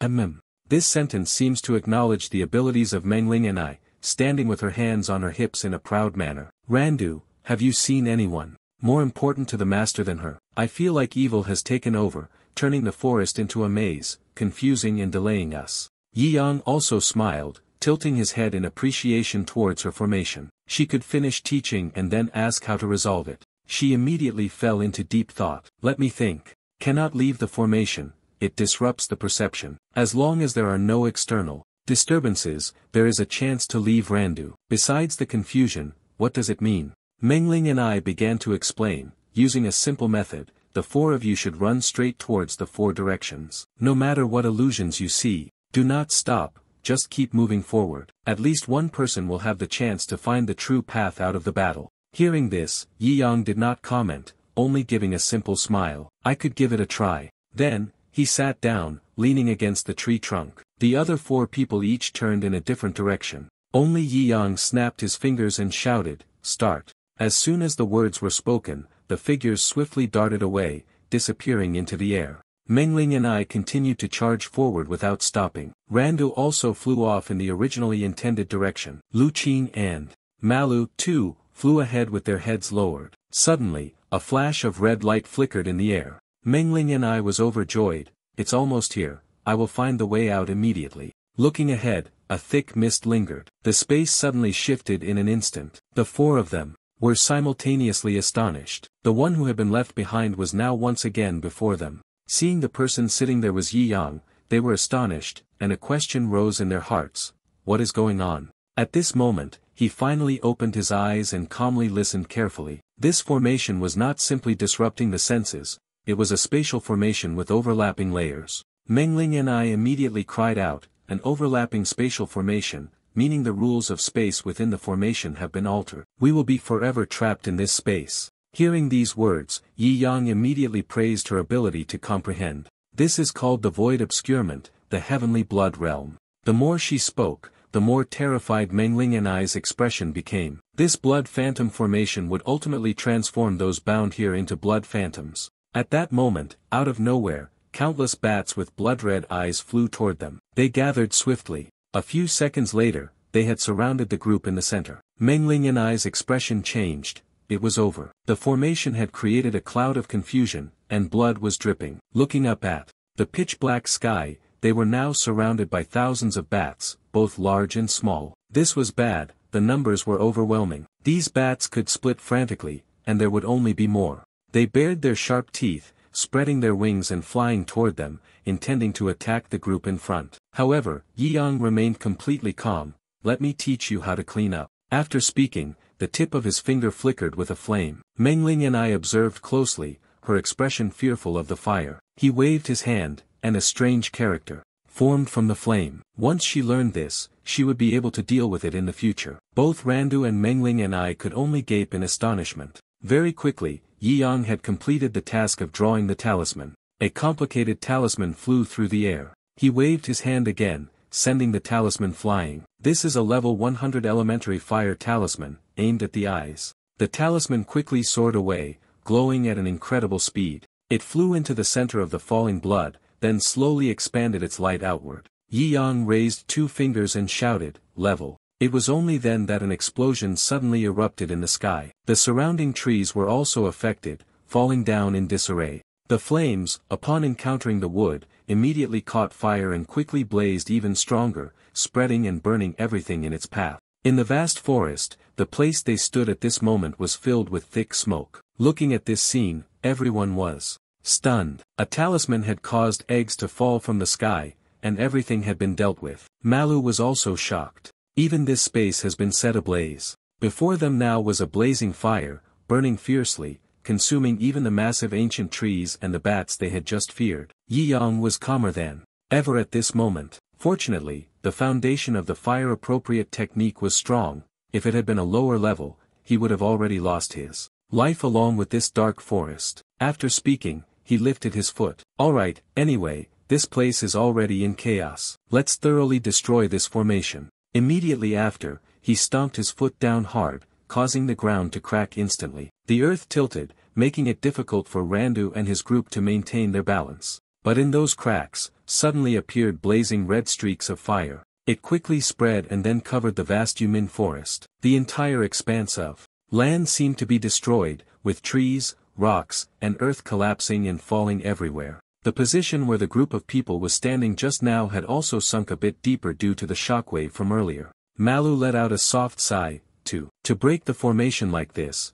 This sentence seems to acknowledge the abilities of Mengling and I, standing with her hands on her hips in a proud manner. "Randu, have you seen anyone more important to the master than her? I feel like evil has taken over, turning the forest into a maze, confusing and delaying us." Yi Yang also smiled, tilting his head in appreciation towards her formation. She could finish teaching and then ask how to resolve it. She immediately fell into deep thought. "Let me think. Cannot leave the formation, it disrupts the perception. As long as there are no external disturbances, there is a chance to leave Randu. Besides the confusion, what does it mean?" Mengling and I began to explain, using a simple method, the four of you should run straight towards the four directions. No matter what illusions you see, do not stop, just keep moving forward. At least one person will have the chance to find the true path out of the battle. Hearing this, Yi Yang did not comment, only giving a simple smile. "I could give it a try." Then, he sat down, leaning against the tree trunk. The other four people each turned in a different direction. Only Yi Yang snapped his fingers and shouted, "Start." As soon as the words were spoken, the figures swiftly darted away, disappearing into the air. Mengling and I continued to charge forward without stopping. Randu also flew off in the originally intended direction. Lu Qing and Malu, too, flew ahead with their heads lowered. Suddenly, a flash of red light flickered in the air. Mengling and I was overjoyed. "It's almost here, I will find the way out immediately." Looking ahead, a thick mist lingered. The space suddenly shifted in an instant. The four of them were simultaneously astonished. The one who had been left behind was now once again before them. Seeing the person sitting there was Yi Yang, they were astonished, and a question rose in their hearts. What is going on? At this moment, he finally opened his eyes and calmly listened carefully. This formation was not simply disrupting the senses, it was a spatial formation with overlapping layers. Mengling and I immediately cried out, an overlapping spatial formation, meaning the rules of space within the formation have been altered. We will be forever trapped in this space. Hearing these words, Yi Yang immediately praised her ability to comprehend. This is called the void obscurement, the heavenly blood realm. The more she spoke, the more terrified Mengling and I's expression became. This blood phantom formation would ultimately transform those bound here into blood phantoms. At that moment, out of nowhere, countless bats with blood-red eyes flew toward them. They gathered swiftly. A few seconds later, they had surrounded the group in the center. Mengling and I's expression changed. It was over. The formation had created a cloud of confusion, and blood was dripping. Looking up at the pitch-black sky, they were now surrounded by thousands of bats, both large and small. This was bad, the numbers were overwhelming. These bats could split frantically, and there would only be more. They bared their sharp teeth, spreading their wings and flying toward them, intending to attack the group in front. However, Yi Yang remained completely calm. "Let me teach you how to clean up." After speaking, the tip of his finger flickered with a flame. Mengling and I observed closely, her expression fearful of the fire. He waved his hand, and a strange character formed from the flame. Once she learned this, she would be able to deal with it in the future. Both Randu and Mengling and I could only gape in astonishment. Very quickly, Yi Yang had completed the task of drawing the talisman. A complicated talisman flew through the air. He waved his hand again, sending the talisman flying. This is a level 100 elementary fire talisman, aimed at the eyes. The talisman quickly soared away, glowing at an incredible speed. It flew into the center of the falling blood, then slowly expanded its light outward. Yi Yang raised 2 fingers and shouted, "Level." It was only then that an explosion suddenly erupted in the sky. The surrounding trees were also affected, falling down in disarray. The flames, upon encountering the wood, immediately caught fire and quickly blazed even stronger, spreading and burning everything in its path. In the vast forest, the place they stood at this moment was filled with thick smoke. Looking at this scene, everyone was stunned. A talisman had caused eggs to fall from the sky, and everything had been dealt with. Malu was also shocked. Even this space has been set ablaze. Before them now was a blazing fire, burning fiercely, consuming even the massive ancient trees and the bats they had just feared. Yi Yang was calmer than ever at this moment. Fortunately, the foundation of the fire-appropriate technique was strong. If it had been a lower level, he would have already lost his life along with this dark forest. After speaking, he lifted his foot. "Alright, anyway, this place is already in chaos. Let's thoroughly destroy this formation." Immediately after, he stomped his foot down hard, causing the ground to crack instantly. The earth tilted, making it difficult for Randu and his group to maintain their balance. But in those cracks, suddenly appeared blazing red streaks of fire. It quickly spread and then covered the vast Yumin forest. The entire expanse of land seemed to be destroyed, with trees, rocks, and earth collapsing and falling everywhere. The position where the group of people was standing just now had also sunk a bit deeper due to the shockwave from earlier. Malu let out a soft sigh. To break the formation like this,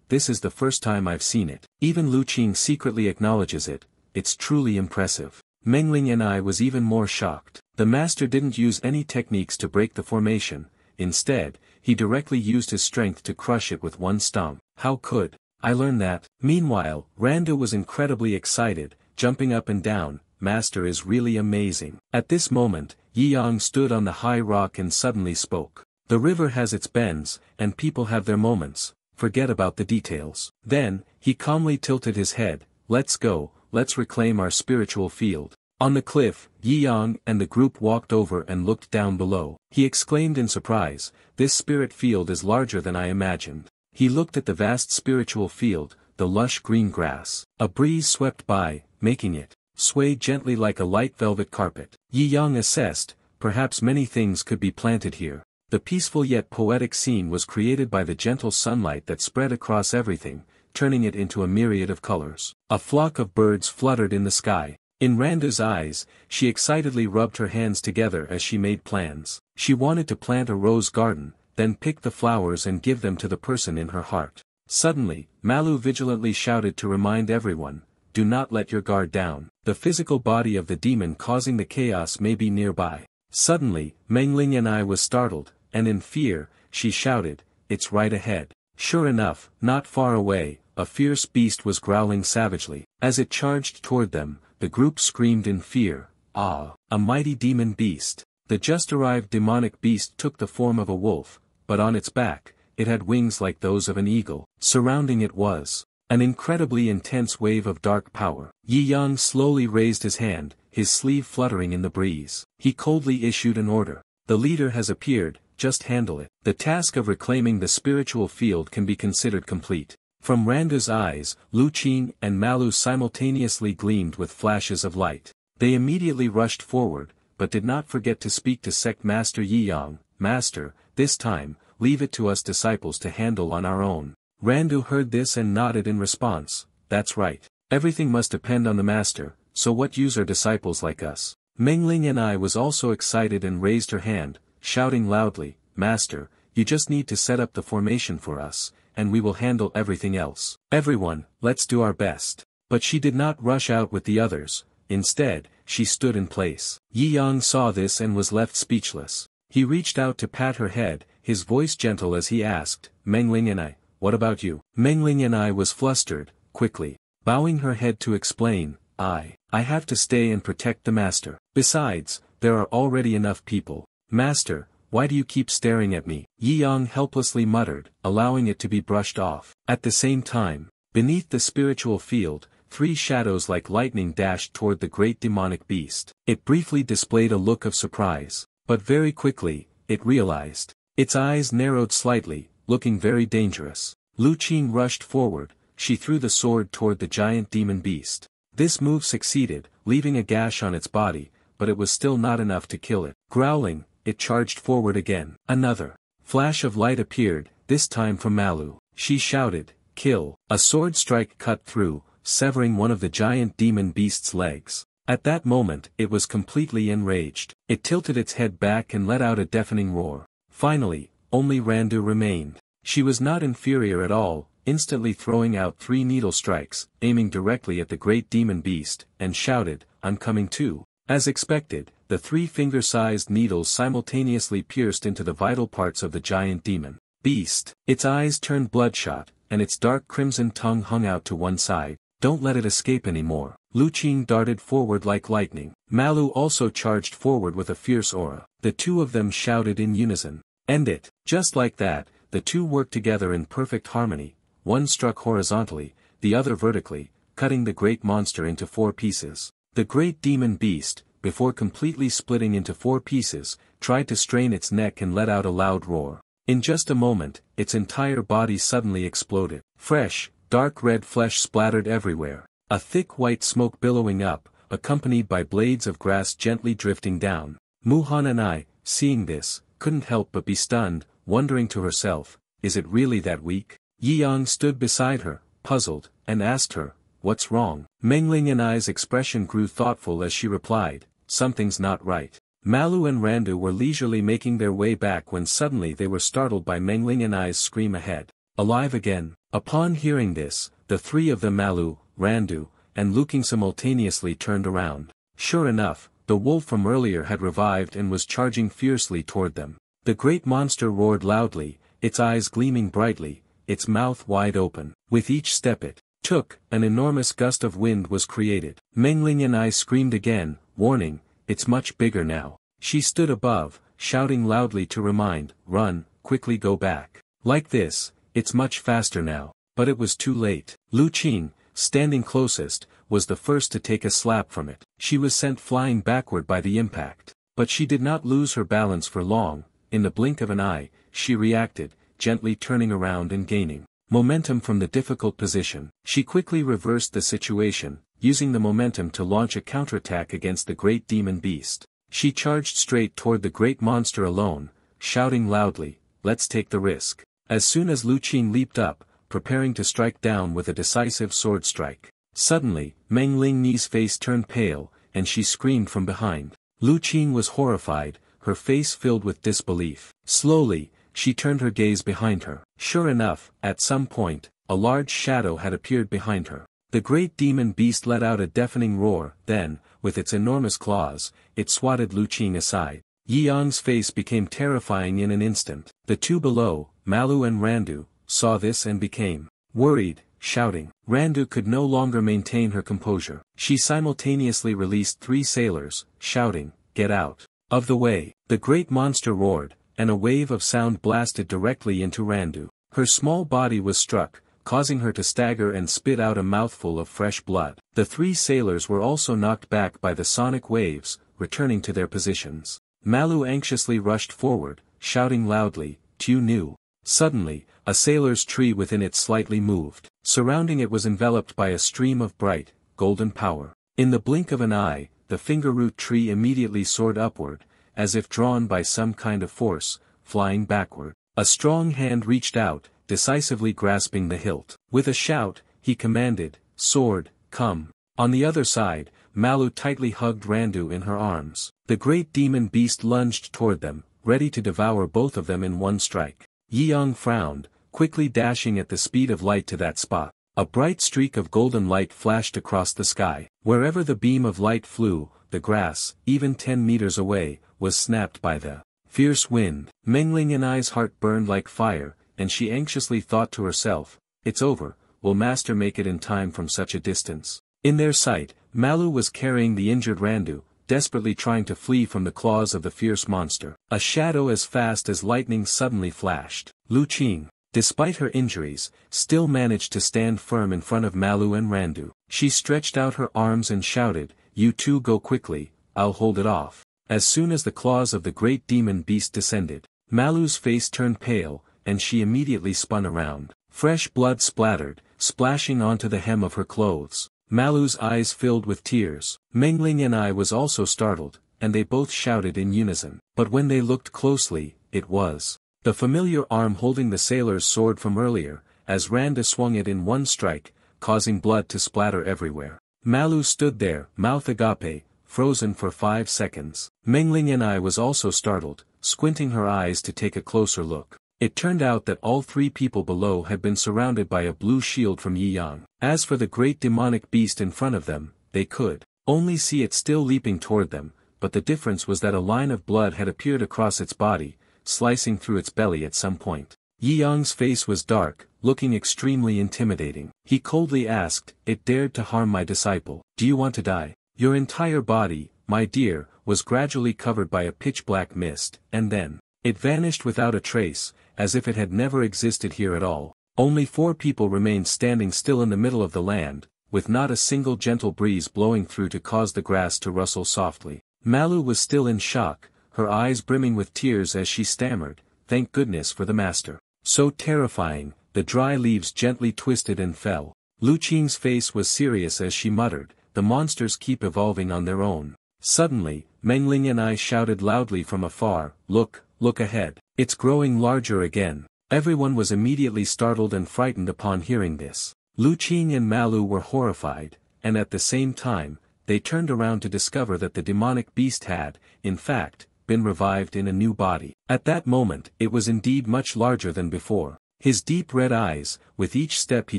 this is the first time I've seen it. Even Lu Qing secretly acknowledges it. It's truly impressive. Mengling and I was even more shocked. The master didn't use any techniques to break the formation. Instead, he directly used his strength to crush it with one stomp. How could I learn that? Meanwhile, Randu was incredibly excited, jumping up and down. Master is really amazing. At this moment, Yi Yang stood on the high rock and suddenly spoke. The river has its bends, and people have their moments. Forget about the details. Then, he calmly tilted his head. Let's go, let's reclaim our spiritual field. On the cliff, Yi Yang and the group walked over and looked down below. He exclaimed in surprise, "This spirit field is larger than I imagined." He looked at the vast spiritual field, the lush green grass. A breeze swept by, making it sway gently like a light velvet carpet. Yi Yang assessed, perhaps many things could be planted here. The peaceful yet poetic scene was created by the gentle sunlight that spread across everything, turning it into a myriad of colors. A flock of birds fluttered in the sky. In Randa's eyes, she excitedly rubbed her hands together as she made plans. She wanted to plant a rose garden, then pick the flowers and give them to the person in her heart. Suddenly, Malu vigilantly shouted to remind everyone, "Do not let your guard down. The physical body of the demon causing the chaos may be nearby." Suddenly, Mengling and I was startled, and in fear, she shouted, "It's right ahead." Sure enough, not far away, a fierce beast was growling savagely. As it charged toward them, the group screamed in fear. "Ah, a mighty demon beast." The just-arrived demonic beast took the form of a wolf, but on its back, it had wings like those of an eagle. Surrounding it was an incredibly intense wave of dark power. Yi Yang slowly raised his hand, his sleeve fluttering in the breeze. He coldly issued an order. "The leader has appeared, just handle it." The task of reclaiming the spiritual field can be considered complete. From Randa's eyes, Lu Qing and Malu simultaneously gleamed with flashes of light. They immediately rushed forward, but did not forget to speak to Sect Master Yi Yang. "Master, this time, leave it to us disciples to handle on our own." Randu heard this and nodded in response. "That's right. Everything must depend on the master, so what use are disciples like us?" Mengling and I was also excited and raised her hand, shouting loudly, "Master, you just need to set up the formation for us, and we will handle everything else. Everyone, let's do our best." But she did not rush out with the others. Instead, she stood in place. Yi Yang saw this and was left speechless. He reached out to pat her head, his voice gentle as he asked, "Mengling and I, what about you?" Mengling and I was flustered, quickly bowing her head to explain, I have to stay and protect the master. Besides, there are already enough people. Master, why do you keep staring at me? Yi Yang helplessly muttered, allowing it to be brushed off. At the same time, beneath the spiritual field, 3 shadows like lightning dashed toward the great demonic beast. It briefly displayed a look of surprise, but very quickly, it realized. Its eyes narrowed slightly, looking very dangerous. Lu Qing rushed forward, she threw the sword toward the giant demon beast. This move succeeded, leaving a gash on its body, but it was still not enough to kill it. Growling, it charged forward again. Another flash of light appeared, this time from Malu. She shouted, "Kill!" A sword strike cut through, severing one of the giant demon beast's legs. At that moment it was completely enraged. It tilted its head back and let out a deafening roar. Finally, only Randu remained. She was not inferior at all, instantly throwing out 3 needle strikes, aiming directly at the great demon beast, and shouted, "I'm coming too." As expected, the 3 finger-sized needles simultaneously pierced into the vital parts of the giant demon beast. Its eyes turned bloodshot, and its dark crimson tongue hung out to one side. "Don't let it escape anymore." Lu Qing darted forward like lightning. Malu also charged forward with a fierce aura. The 2 of them shouted in unison, "End it!" Just like that, the 2 worked together in perfect harmony. One struck horizontally, the other vertically, cutting the great monster into 4 pieces. The great demon beast, before completely splitting into 4 pieces, tried to strain its neck and let out a loud roar. In just a moment, its entire body suddenly exploded. Fresh, dark red flesh splattered everywhere. A thick white smoke billowing up, accompanied by blades of grass gently drifting down. Muhan and I, seeing this, couldn't help but be stunned, wondering to herself, is it really that weak? Yi Yang stood beside her, puzzled, and asked her, "What's wrong?" Mengling and I's expression grew thoughtful as she replied, "Something's not right." Malu and Randu were leisurely making their way back when suddenly they were startled by Mengling and I's scream ahead. "Alive again!" Upon hearing this, the 3 of them, Malu, Randu, and Lu Qing, simultaneously turned around. Sure enough, the wolf from earlier had revived and was charging fiercely toward them. The great monster roared loudly, its eyes gleaming brightly, its mouth wide open. With each step it took, an enormous gust of wind was created. Mengling and I screamed again, warning, "It's much bigger now." She stood above, shouting loudly to remind, "Run, quickly go back. Like this, it's much faster now." But it was too late. Lu Qing, standing closest, was the first to take a slap from it. She was sent flying backward by the impact. But she did not lose her balance for long. In the blink of an eye, she reacted, gently turning around and gaining momentum from the difficult position. She quickly reversed the situation, using the momentum to launch a counterattack against the great demon beast. She charged straight toward the great monster alone, shouting loudly, "Let's take the risk." As soon as Lu Qing leaped up, preparing to strike down with a decisive sword strike, suddenly, Meng Lingni's face turned pale, and she screamed from behind. Lu Qing was horrified, her face filled with disbelief. Slowly, she turned her gaze behind her. Sure enough, at some point, a large shadow had appeared behind her. The great demon beast let out a deafening roar, then, with its enormous claws, it swatted Lu Qing aside. Yi Yang's face became terrifying in an instant. The 2 below, Malu and Randu, saw this and became worried, shouting. Randu could no longer maintain her composure. She simultaneously released 3 sailors, shouting, "Get out of the way." The great monster roared, and a wave of sound blasted directly into Randu. Her small body was struck, causing her to stagger and spit out a mouthful of fresh blood. The 3 sailors were also knocked back by the sonic waves, returning to their positions. Malu anxiously rushed forward, shouting loudly, "Tu Nu." Suddenly, a sailor's tree within it slightly moved. Surrounding it was enveloped by a stream of bright, golden power. In the blink of an eye, the finger-root tree immediately soared upward, as if drawn by some kind of force, flying backward. A strong hand reached out, decisively grasping the hilt. With a shout, he commanded, "Sword, come." On the other side, Malu tightly hugged Randu in her arms. The great demon beast lunged toward them, ready to devour both of them in one strike. Yi Yang frowned, quickly dashing at the speed of light to that spot. A bright streak of golden light flashed across the sky. Wherever the beam of light flew, the grass, even 10 meters away, was snapped by the fierce wind. Mengling and I's heart burned like fire, and she anxiously thought to herself, "It's over, will Master make it in time from such a distance?" In their sight, Malu was carrying the injured Randu, desperately trying to flee from the claws of the fierce monster. A shadow as fast as lightning suddenly flashed. Lu Qing, despite her injuries, still managed to stand firm in front of Malu and Randu. She stretched out her arms and shouted, "You two go quickly, I'll hold it off." As soon as the claws of the great demon beast descended, Malu's face turned pale, and she immediately spun around. Fresh blood splattered, splashing onto the hem of her clothes. Malu's eyes filled with tears. Mengling and I was also startled, and they both shouted in unison. But when they looked closely, it was the familiar arm holding the sailor's sword from earlier, as Randa swung it in one strike, causing blood to splatter everywhere. Malu stood there, mouth agape, frozen for 5 seconds. Mengling and I was also startled, squinting her eyes to take a closer look. It turned out that all 3 people below had been surrounded by a blue shield from Yi Yang. As for the great demonic beast in front of them, they could only see it still leaping toward them, but the difference was that a line of blood had appeared across its body, slicing through its belly at some point. Yi Yang's face was dark, looking extremely intimidating. He coldly asked, "It dared to harm my disciple. Do you want to die?" Your entire body, my dear, was gradually covered by a pitch-black mist, and then it vanished without a trace, as if it had never existed here at all. Only 4 people remained standing still in the middle of the land, with not a single gentle breeze blowing through to cause the grass to rustle softly. Malu was still in shock, her eyes brimming with tears as she stammered, "Thank goodness for the master." So terrifying, the dry leaves gently twisted and fell. Lu Qing's face was serious as she muttered, "The monsters keep evolving on their own." Suddenly, Mengling and I shouted loudly from afar, "Look, look ahead. It's growing larger again." Everyone was immediately startled and frightened upon hearing this. Lu Qing and Malu were horrified, and at the same time, they turned around to discover that the demonic beast had, in fact, been revived in a new body. At that moment, it was indeed much larger than before. His deep red eyes, with each step he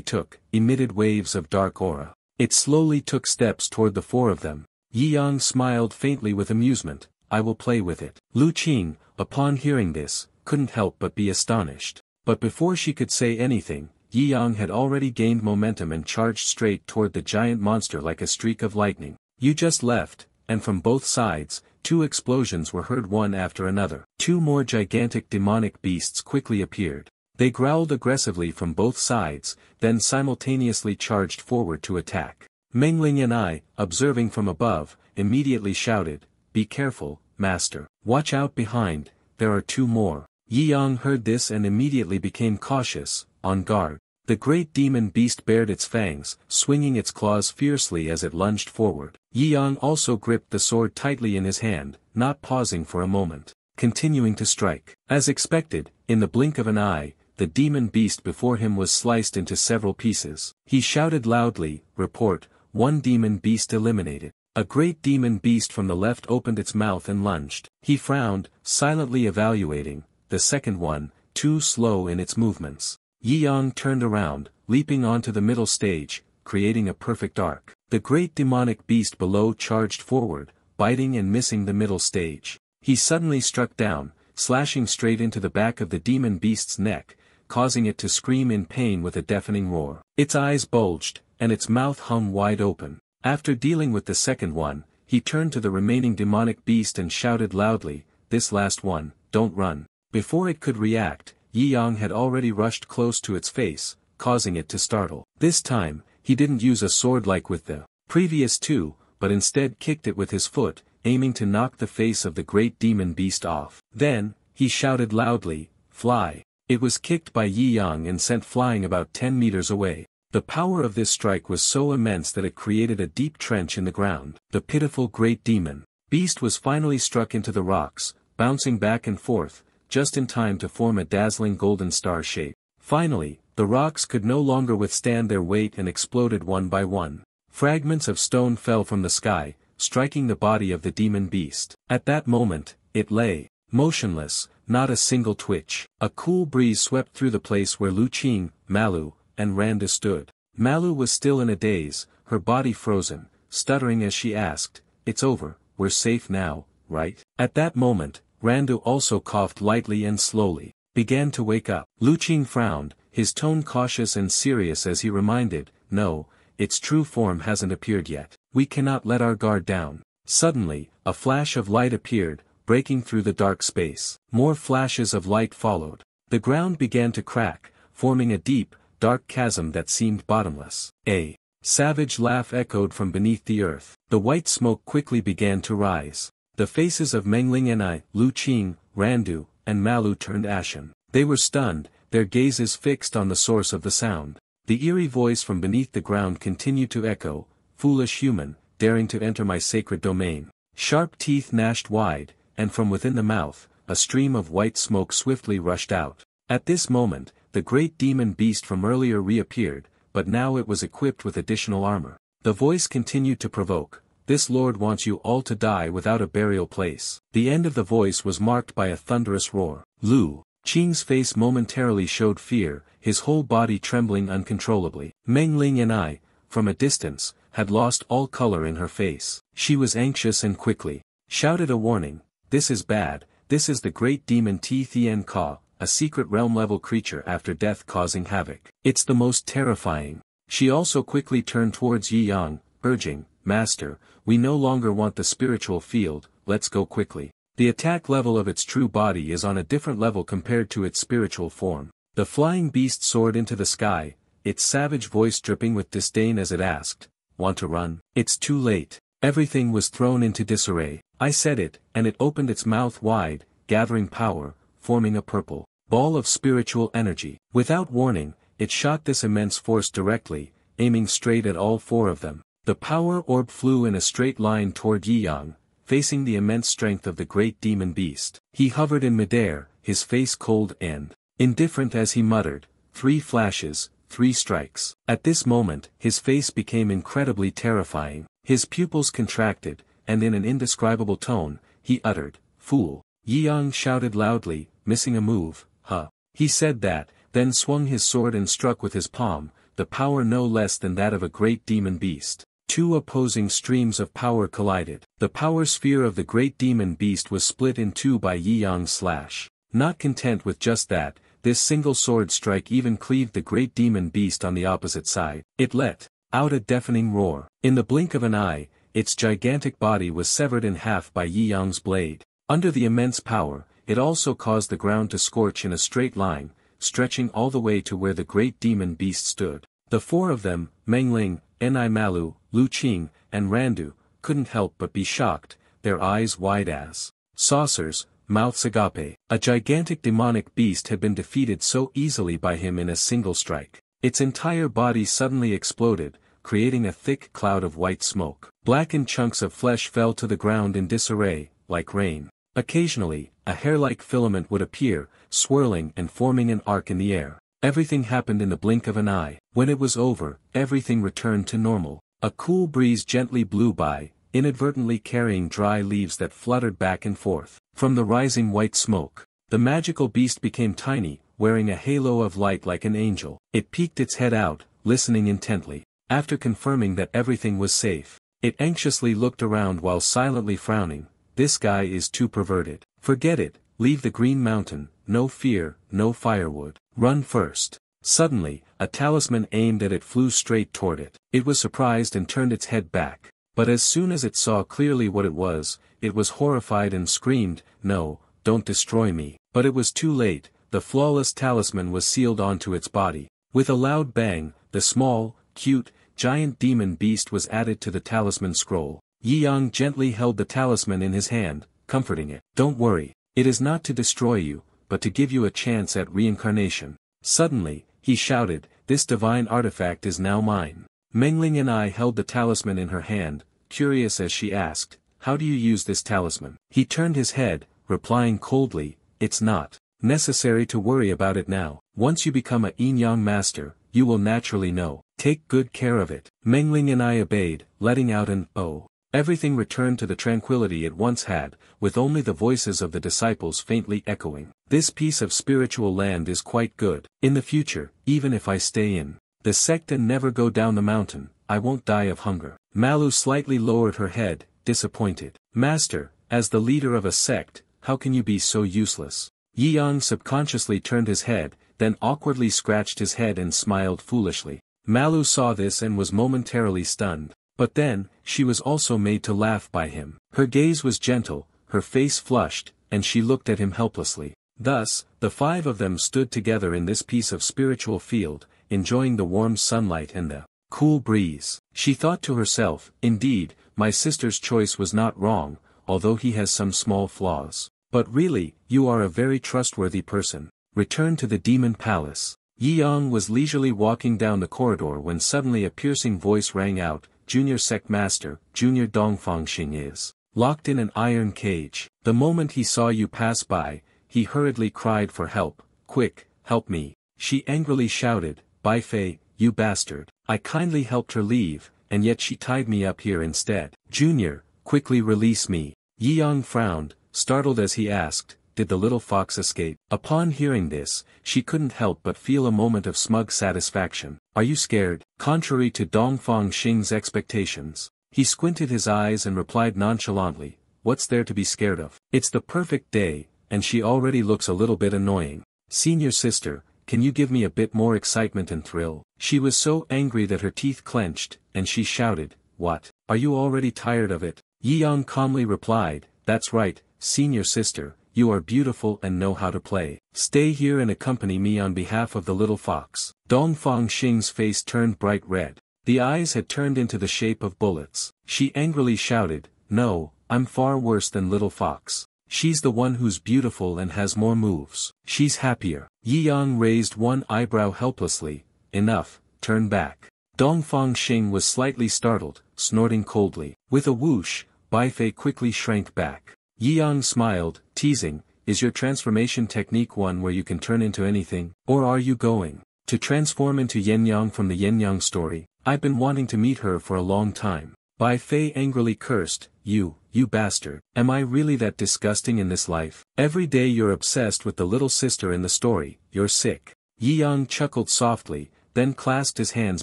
took, emitted waves of dark aura. It slowly took steps toward the 4 of them. Yi Yang smiled faintly with amusement, "I will play with it." Lu Qing, upon hearing this, couldn't help but be astonished. But before she could say anything, Yi Yang had already gained momentum and charged straight toward the giant monster like a streak of lightning. "You just left," and from both sides, 2 explosions were heard one after another. 2 more gigantic demonic beasts quickly appeared. They growled aggressively from both sides, then simultaneously charged forward to attack. Mengling and I, observing from above, immediately shouted, "Be careful, master. Watch out behind, there are 2 more." Yi Yang heard this and immediately became cautious, on guard. The great demon beast bared its fangs, swinging its claws fiercely as it lunged forward. Yi Yang also gripped the sword tightly in his hand, not pausing for a moment, continuing to strike. As expected, in the blink of an eye, the demon beast before him was sliced into several pieces. He shouted loudly, "Report, 1 demon beast eliminated." A great demon beast from the left opened its mouth and lunged. He frowned, silently evaluating, the second one, too slow in its movements. Yi Yang turned around, leaping onto the middle stage, creating a perfect arc. The great demonic beast below charged forward, biting and missing the middle stage. He suddenly struck down, slashing straight into the back of the demon beast's neck, causing it to scream in pain with a deafening roar. Its eyes bulged, and its mouth hung wide open. After dealing with the second one, he turned to the remaining demonic beast and shouted loudly, "This last one, don't run." Before it could react, Yi Yang had already rushed close to its face, causing it to startle. This time, he didn't use a sword like with the previous 2, but instead kicked it with his foot, aiming to knock the face of the great demon beast off. Then, he shouted loudly, "Fly." It was kicked by Yi Yang and sent flying about 10 meters away. The power of this strike was so immense that it created a deep trench in the ground. The pitiful great demon beast was finally struck into the rocks, bouncing back and forth, just in time to form a dazzling golden star shape. Finally, the rocks could no longer withstand their weight and exploded one by one. Fragments of stone fell from the sky, striking the body of the demon beast. At that moment, it lay motionless, not a single twitch. A cool breeze swept through the place where Lu Qing, Malu, and Randa stood. Malu was still in a daze, her body frozen, stuttering as she asked, "It's over, we're safe now, right?" At that moment, Randu also coughed lightly and slowly, began to wake up. Lu Qing frowned, his tone cautious and serious as he reminded, "No, its true form hasn't appeared yet. We cannot let our guard down. Suddenly, a flash of light appeared, breaking through the dark space. More flashes of light followed. The ground began to crack, forming a deep, dark chasm that seemed bottomless. A savage laugh echoed from beneath the earth. The white smoke quickly began to rise. The faces of Mengling and I, Lu Qing, Randu, and Malu turned ashen. They were stunned, their gazes fixed on the source of the sound. The eerie voice from beneath the ground continued to echo, "Foolish human, daring to enter my sacred domain." Sharp teeth gnashed wide, and from within the mouth, a stream of white smoke swiftly rushed out. At this moment, the great demon beast from earlier reappeared, but now it was equipped with additional armor. The voice continued to provoke, "This lord wants you all to die without a burial place." The end of the voice was marked by a thunderous roar. Lu Qing's face momentarily showed fear, his whole body trembling uncontrollably. Meng Ling and I, from a distance, had lost all color in her face. She was anxious and quickly shouted a warning, "This is bad, this is the great demon Tien Ka, a secret realm-level creature after death causing havoc. It's the most terrifying." She also quickly turned towards Yi Yang, urging, "Master, we no longer want the spiritual field, let's go quickly. The attack level of its true body is on a different level compared to its spiritual form." The flying beast soared into the sky, its savage voice dripping with disdain as it asked, "Want to run?" "It's too late." Everything was thrown into disarray. I said it, and it opened its mouth wide, gathering power, forming a purple ball of spiritual energy. Without warning, it shot this immense force directly, aiming straight at all four of them. The power orb flew in a straight line toward Yi Yang, facing the immense strength of the great demon beast. He hovered in midair, his face cold and indifferent as he muttered, "3 flashes, 3 strikes." At this moment, his face became incredibly terrifying. His pupils contracted, and in an indescribable tone, he uttered, "Fool." Yi Yang shouted loudly, missing a move, "Huh." He said that, then swung his sword and struck with his palm, the power no less than that of a great demon beast. 2 opposing streams of power collided. The power sphere of the great demon beast was split in 2 by Yi Yang's slash. Not content with just that, this single sword strike even cleaved the great demon beast on the opposite side. It let out a deafening roar. In the blink of an eye, its gigantic body was severed in half by Yi Yang's blade. Under the immense power, it also caused the ground to scorch in a straight line, stretching all the way to where the great demon beast stood. The 4 of them, Mengling, Ni Malu, Lu Qing, and Randu, couldn't help but be shocked, their eyes wide as saucers, mouths agape. A gigantic demonic beast had been defeated so easily by him in a single strike. Its entire body suddenly exploded, creating a thick cloud of white smoke. Blackened chunks of flesh fell to the ground in disarray, like rain. Occasionally, a hair-like filament would appear, swirling and forming an arc in the air. Everything happened in the blink of an eye. When it was over, everything returned to normal. A cool breeze gently blew by, inadvertently carrying dry leaves that fluttered back and forth. From the rising white smoke, the magical beast became tiny, wearing a halo of light like an angel. It peeked its head out, listening intently. After confirming that everything was safe, it anxiously looked around while silently frowning. "This guy is too perverted. Forget it, leave the Green Mountain, no fear, no firewood. Run first." Suddenly, a talisman aimed at it flew straight toward it. It was surprised and turned its head back. But as soon as it saw clearly what it was horrified and screamed, "No, don't destroy me." But it was too late, the flawless talisman was sealed onto its body. With a loud bang, the small, cute, giant demon beast was added to the talisman scroll. Yi Yang gently held the talisman in his hand, comforting it. "Don't worry, it is not to destroy you, but to give you a chance at reincarnation." Suddenly, he shouted, "This divine artifact is now mine." Mengling and I held the talisman in her hand, curious as she asked, "How do you use this talisman?" He turned his head, replying coldly, "It's not necessary to worry about it now. Once you become a yin-yang master, you will naturally know. Take good care of it." Mengling and I obeyed, letting out an "oh." Everything returned to the tranquility it once had, with only the voices of the disciples faintly echoing. "This piece of spiritual land is quite good. In the future, even if I stay in the sect and never go down the mountain, I won't die of hunger." Malu slightly lowered her head, disappointed. "Master, as the leader of a sect, how can you be so useless?" Yi Yang subconsciously turned his head, then awkwardly scratched his head and smiled foolishly. Malu saw this and was momentarily stunned. But then, she was also made to laugh by him. Her gaze was gentle, her face flushed, and she looked at him helplessly. Thus, the five of them stood together in this piece of spiritual field, enjoying the warm sunlight and the cool breeze. She thought to herself, indeed, my sister's choice was not wrong, although he has some small flaws. But really, you are a very trustworthy person. Return to the demon palace. Yi Yang was leisurely walking down the corridor when suddenly a piercing voice rang out, Junior Sect Master, Junior Dongfang Xing is locked in an iron cage. The moment he saw you pass by, he hurriedly cried for help. Quick, help me. She angrily shouted, Bai Fei, you bastard. I kindly helped her leave, and yet she tied me up here instead. Junior, quickly release me. Yi Yang frowned, startled as he asked, did the little fox escape? Upon hearing this, she couldn't help but feel a moment of smug satisfaction. Are you scared? Contrary to Dongfang Xing's expectations, he squinted his eyes and replied nonchalantly, what's there to be scared of? It's the perfect day, and she already looks a little bit annoying. Senior sister, can you give me a bit more excitement and thrill? She was so angry that her teeth clenched, and she shouted, what? Are you already tired of it? Yi Yang calmly replied, that's right, senior sister, you are beautiful and know how to play. Stay here and accompany me on behalf of the little fox. Dongfang Xing's face turned bright red. The eyes had turned into the shape of bullets. She angrily shouted, no, I'm far worse than little fox. She's the one who's beautiful and has more moves. She's happier. Yi Yang raised one eyebrow helplessly. Enough, turn back. Dongfang Xing was slightly startled, snorting coldly. With a whoosh, Bai Fei quickly shrank back. Yi Yang smiled, teasing, is your transformation technique one where you can turn into anything? Or are you going to transform into Yin Yang from the Yin Yang story? I've been wanting to meet her for a long time. Bai Fei angrily cursed, you bastard. Am I really that disgusting in this life? Every day you're obsessed with the little sister in the story, you're sick. Yi Yang chuckled softly, then clasped his hands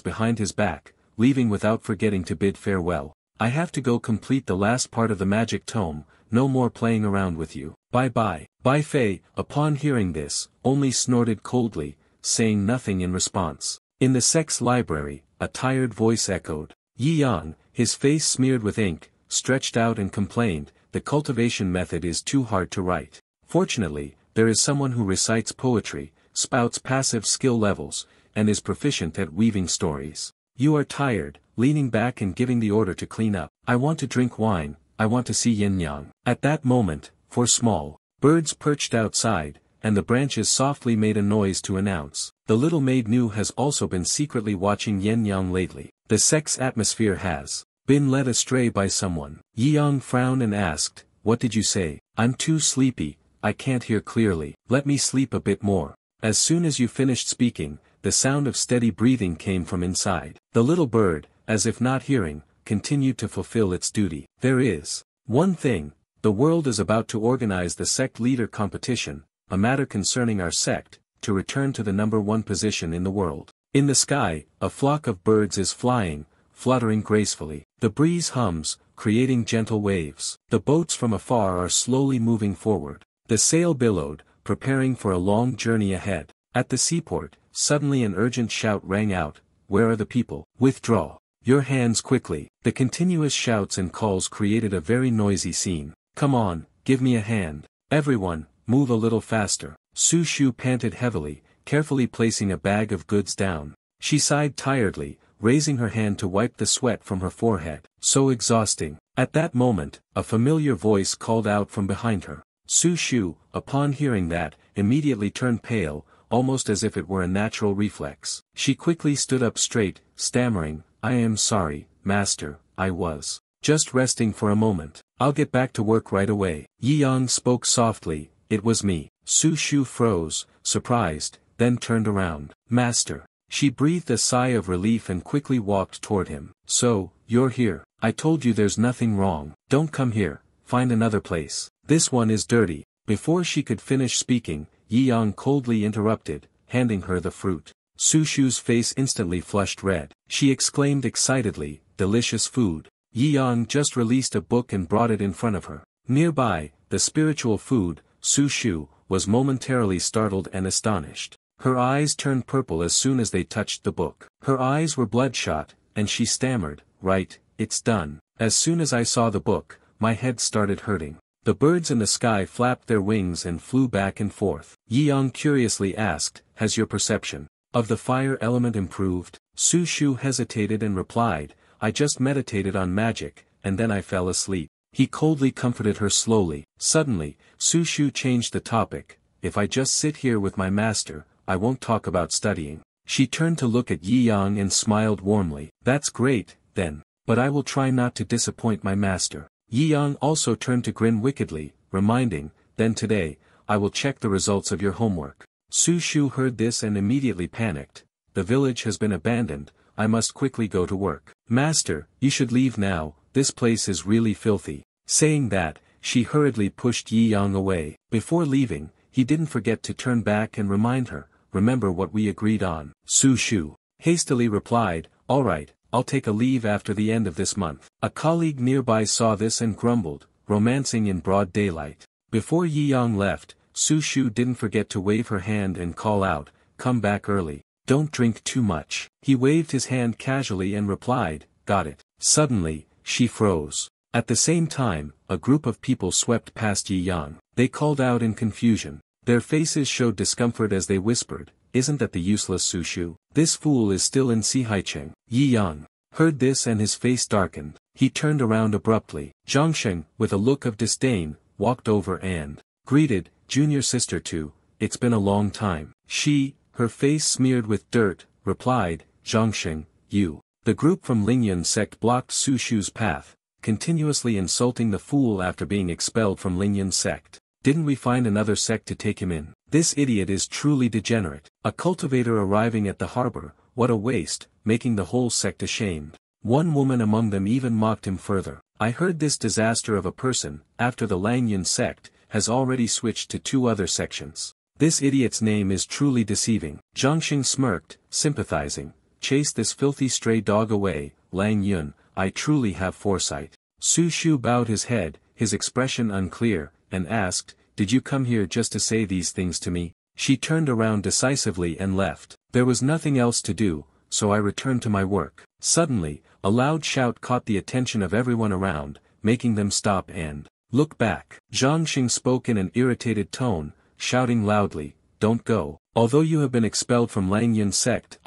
behind his back, leaving without forgetting to bid farewell. I have to go complete the last part of the magic tome, no more playing around with you. Bye-bye. Bai Fei, upon hearing this, only snorted coldly, saying nothing in response. In the sect's library, a tired voice echoed. Yi Yang, his face smeared with ink, stretched out and complained, the cultivation method is too hard to write. Fortunately, there is someone who recites poetry, spouts passive skill levels, and is proficient at weaving stories. You are tired, leaning back and giving the order to clean up. I want to drink wine, I want to see Yin Yang. At that moment, four small birds perched outside, and the branches softly made a noise to announce. The little maid Nu has also been secretly watching Yin Yang lately. The sect's atmosphere has been led astray by someone. Yi Yang frowned and asked, what did you say? I'm too sleepy, I can't hear clearly. Let me sleep a bit more. As soon as you finished speaking, the sound of steady breathing came from inside. The little bird, as if not hearing, continued to fulfill its duty. There is one thing, the world is about to organize the sect leader competition, a matter concerning our sect, to return to the #1 position in the world. In the sky, a flock of birds is flying, fluttering gracefully. The breeze hums, creating gentle waves. The boats from afar are slowly moving forward. The sail billowed, preparing for a long journey ahead. At the seaport, suddenly an urgent shout rang out, where are the people? Withdraw your hands quickly. The continuous shouts and calls created a very noisy scene. Come on, give me a hand. Everyone, move a little faster. Su Shu panted heavily, carefully placing a bag of goods down. She sighed tiredly, raising her hand to wipe the sweat from her forehead. So exhausting. At that moment, a familiar voice called out from behind her. Su Shu, upon hearing that, immediately turned pale, almost as if it were a natural reflex. She quickly stood up straight, stammering, I am sorry, master, I was just resting for a moment. I'll get back to work right away. Yi Yang spoke softly, it was me. Su Shu froze, surprised, then turned around. Master. She breathed a sigh of relief and quickly walked toward him. So, you're here. I told you there's nothing wrong. Don't come here, find another place. This one is dirty. Before she could finish speaking, Yi Yang coldly interrupted, handing her the fruit. Su Shu's face instantly flushed red. She exclaimed excitedly, delicious food. Yi Yang just released a book and brought it in front of her. Nearby, the spiritual food, Su Shu, was momentarily startled and astonished. Her eyes turned purple as soon as they touched the book. Her eyes were bloodshot, and she stammered, "Right, it's done." As soon as I saw the book, my head started hurting. The birds in the sky flapped their wings and flew back and forth. Yi Yang curiously asked, "Has your perception of the fire element improved?" Su Shu hesitated and replied, "I just meditated on magic, and then I fell asleep." He coldly comforted her slowly. Suddenly, Su Shu changed the topic, "If I just sit here with my master, I won't talk about studying." She turned to look at Yi Yang and smiled warmly. "That's great, then. But I will try not to disappoint my master." Yi Yang also turned to grin wickedly, reminding, "Then today, I will check the results of your homework." Su Shu heard this and immediately panicked. "The village has been abandoned, I must quickly go to work." "Master, you should leave now, this place is really filthy." Saying that, she hurriedly pushed Yi Yang away. Before leaving, he didn't forget to turn back and remind her, "Remember what we agreed on." Su Shu hastily replied, "All right, I'll take a leave after the end of this month." A colleague nearby saw this and grumbled, "Romancing in broad daylight." Before Yi Yang left, Su Shu didn't forget to wave her hand and call out, "Come back early. Don't drink too much." He waved his hand casually and replied, "Got it." Suddenly, she froze. At the same time, a group of people swept past Yi Yang. They called out in confusion. Their faces showed discomfort as they whispered, "Isn't that the useless Su Shu? This fool is still in Sihaicheng." Yi Yang heard this and his face darkened. He turned around abruptly. Zhangsheng, with a look of disdain, walked over and greeted, "Junior sister too, it's been a long time." She, her face smeared with dirt, replied, "Zhangsheng, you." The group from Lingyun sect blocked Su Shu's path, continuously insulting the fool after being expelled from Lingyun sect. "Didn't we find another sect to take him in? This idiot is truly degenerate." A cultivator arriving at the harbor, "What a waste, making the whole sect ashamed." One woman among them even mocked him further. "I heard this disaster of a person, after the Langyun sect, has already switched to 2 other sections. This idiot's name is truly deceiving." Zhangxing smirked, sympathizing, "Chase this filthy stray dog away, Lang Yun, I truly have foresight." Su Shu bowed his head, his expression unclear, and asked, "Did you come here just to say these things to me?" She turned around decisively and left. There was nothing else to do, so I returned to my work. Suddenly, a loud shout caught the attention of everyone around, making them stop and look back. Zhang Xing spoke in an irritated tone, shouting loudly, "Don't go. Although you have been expelled from Langyun sect,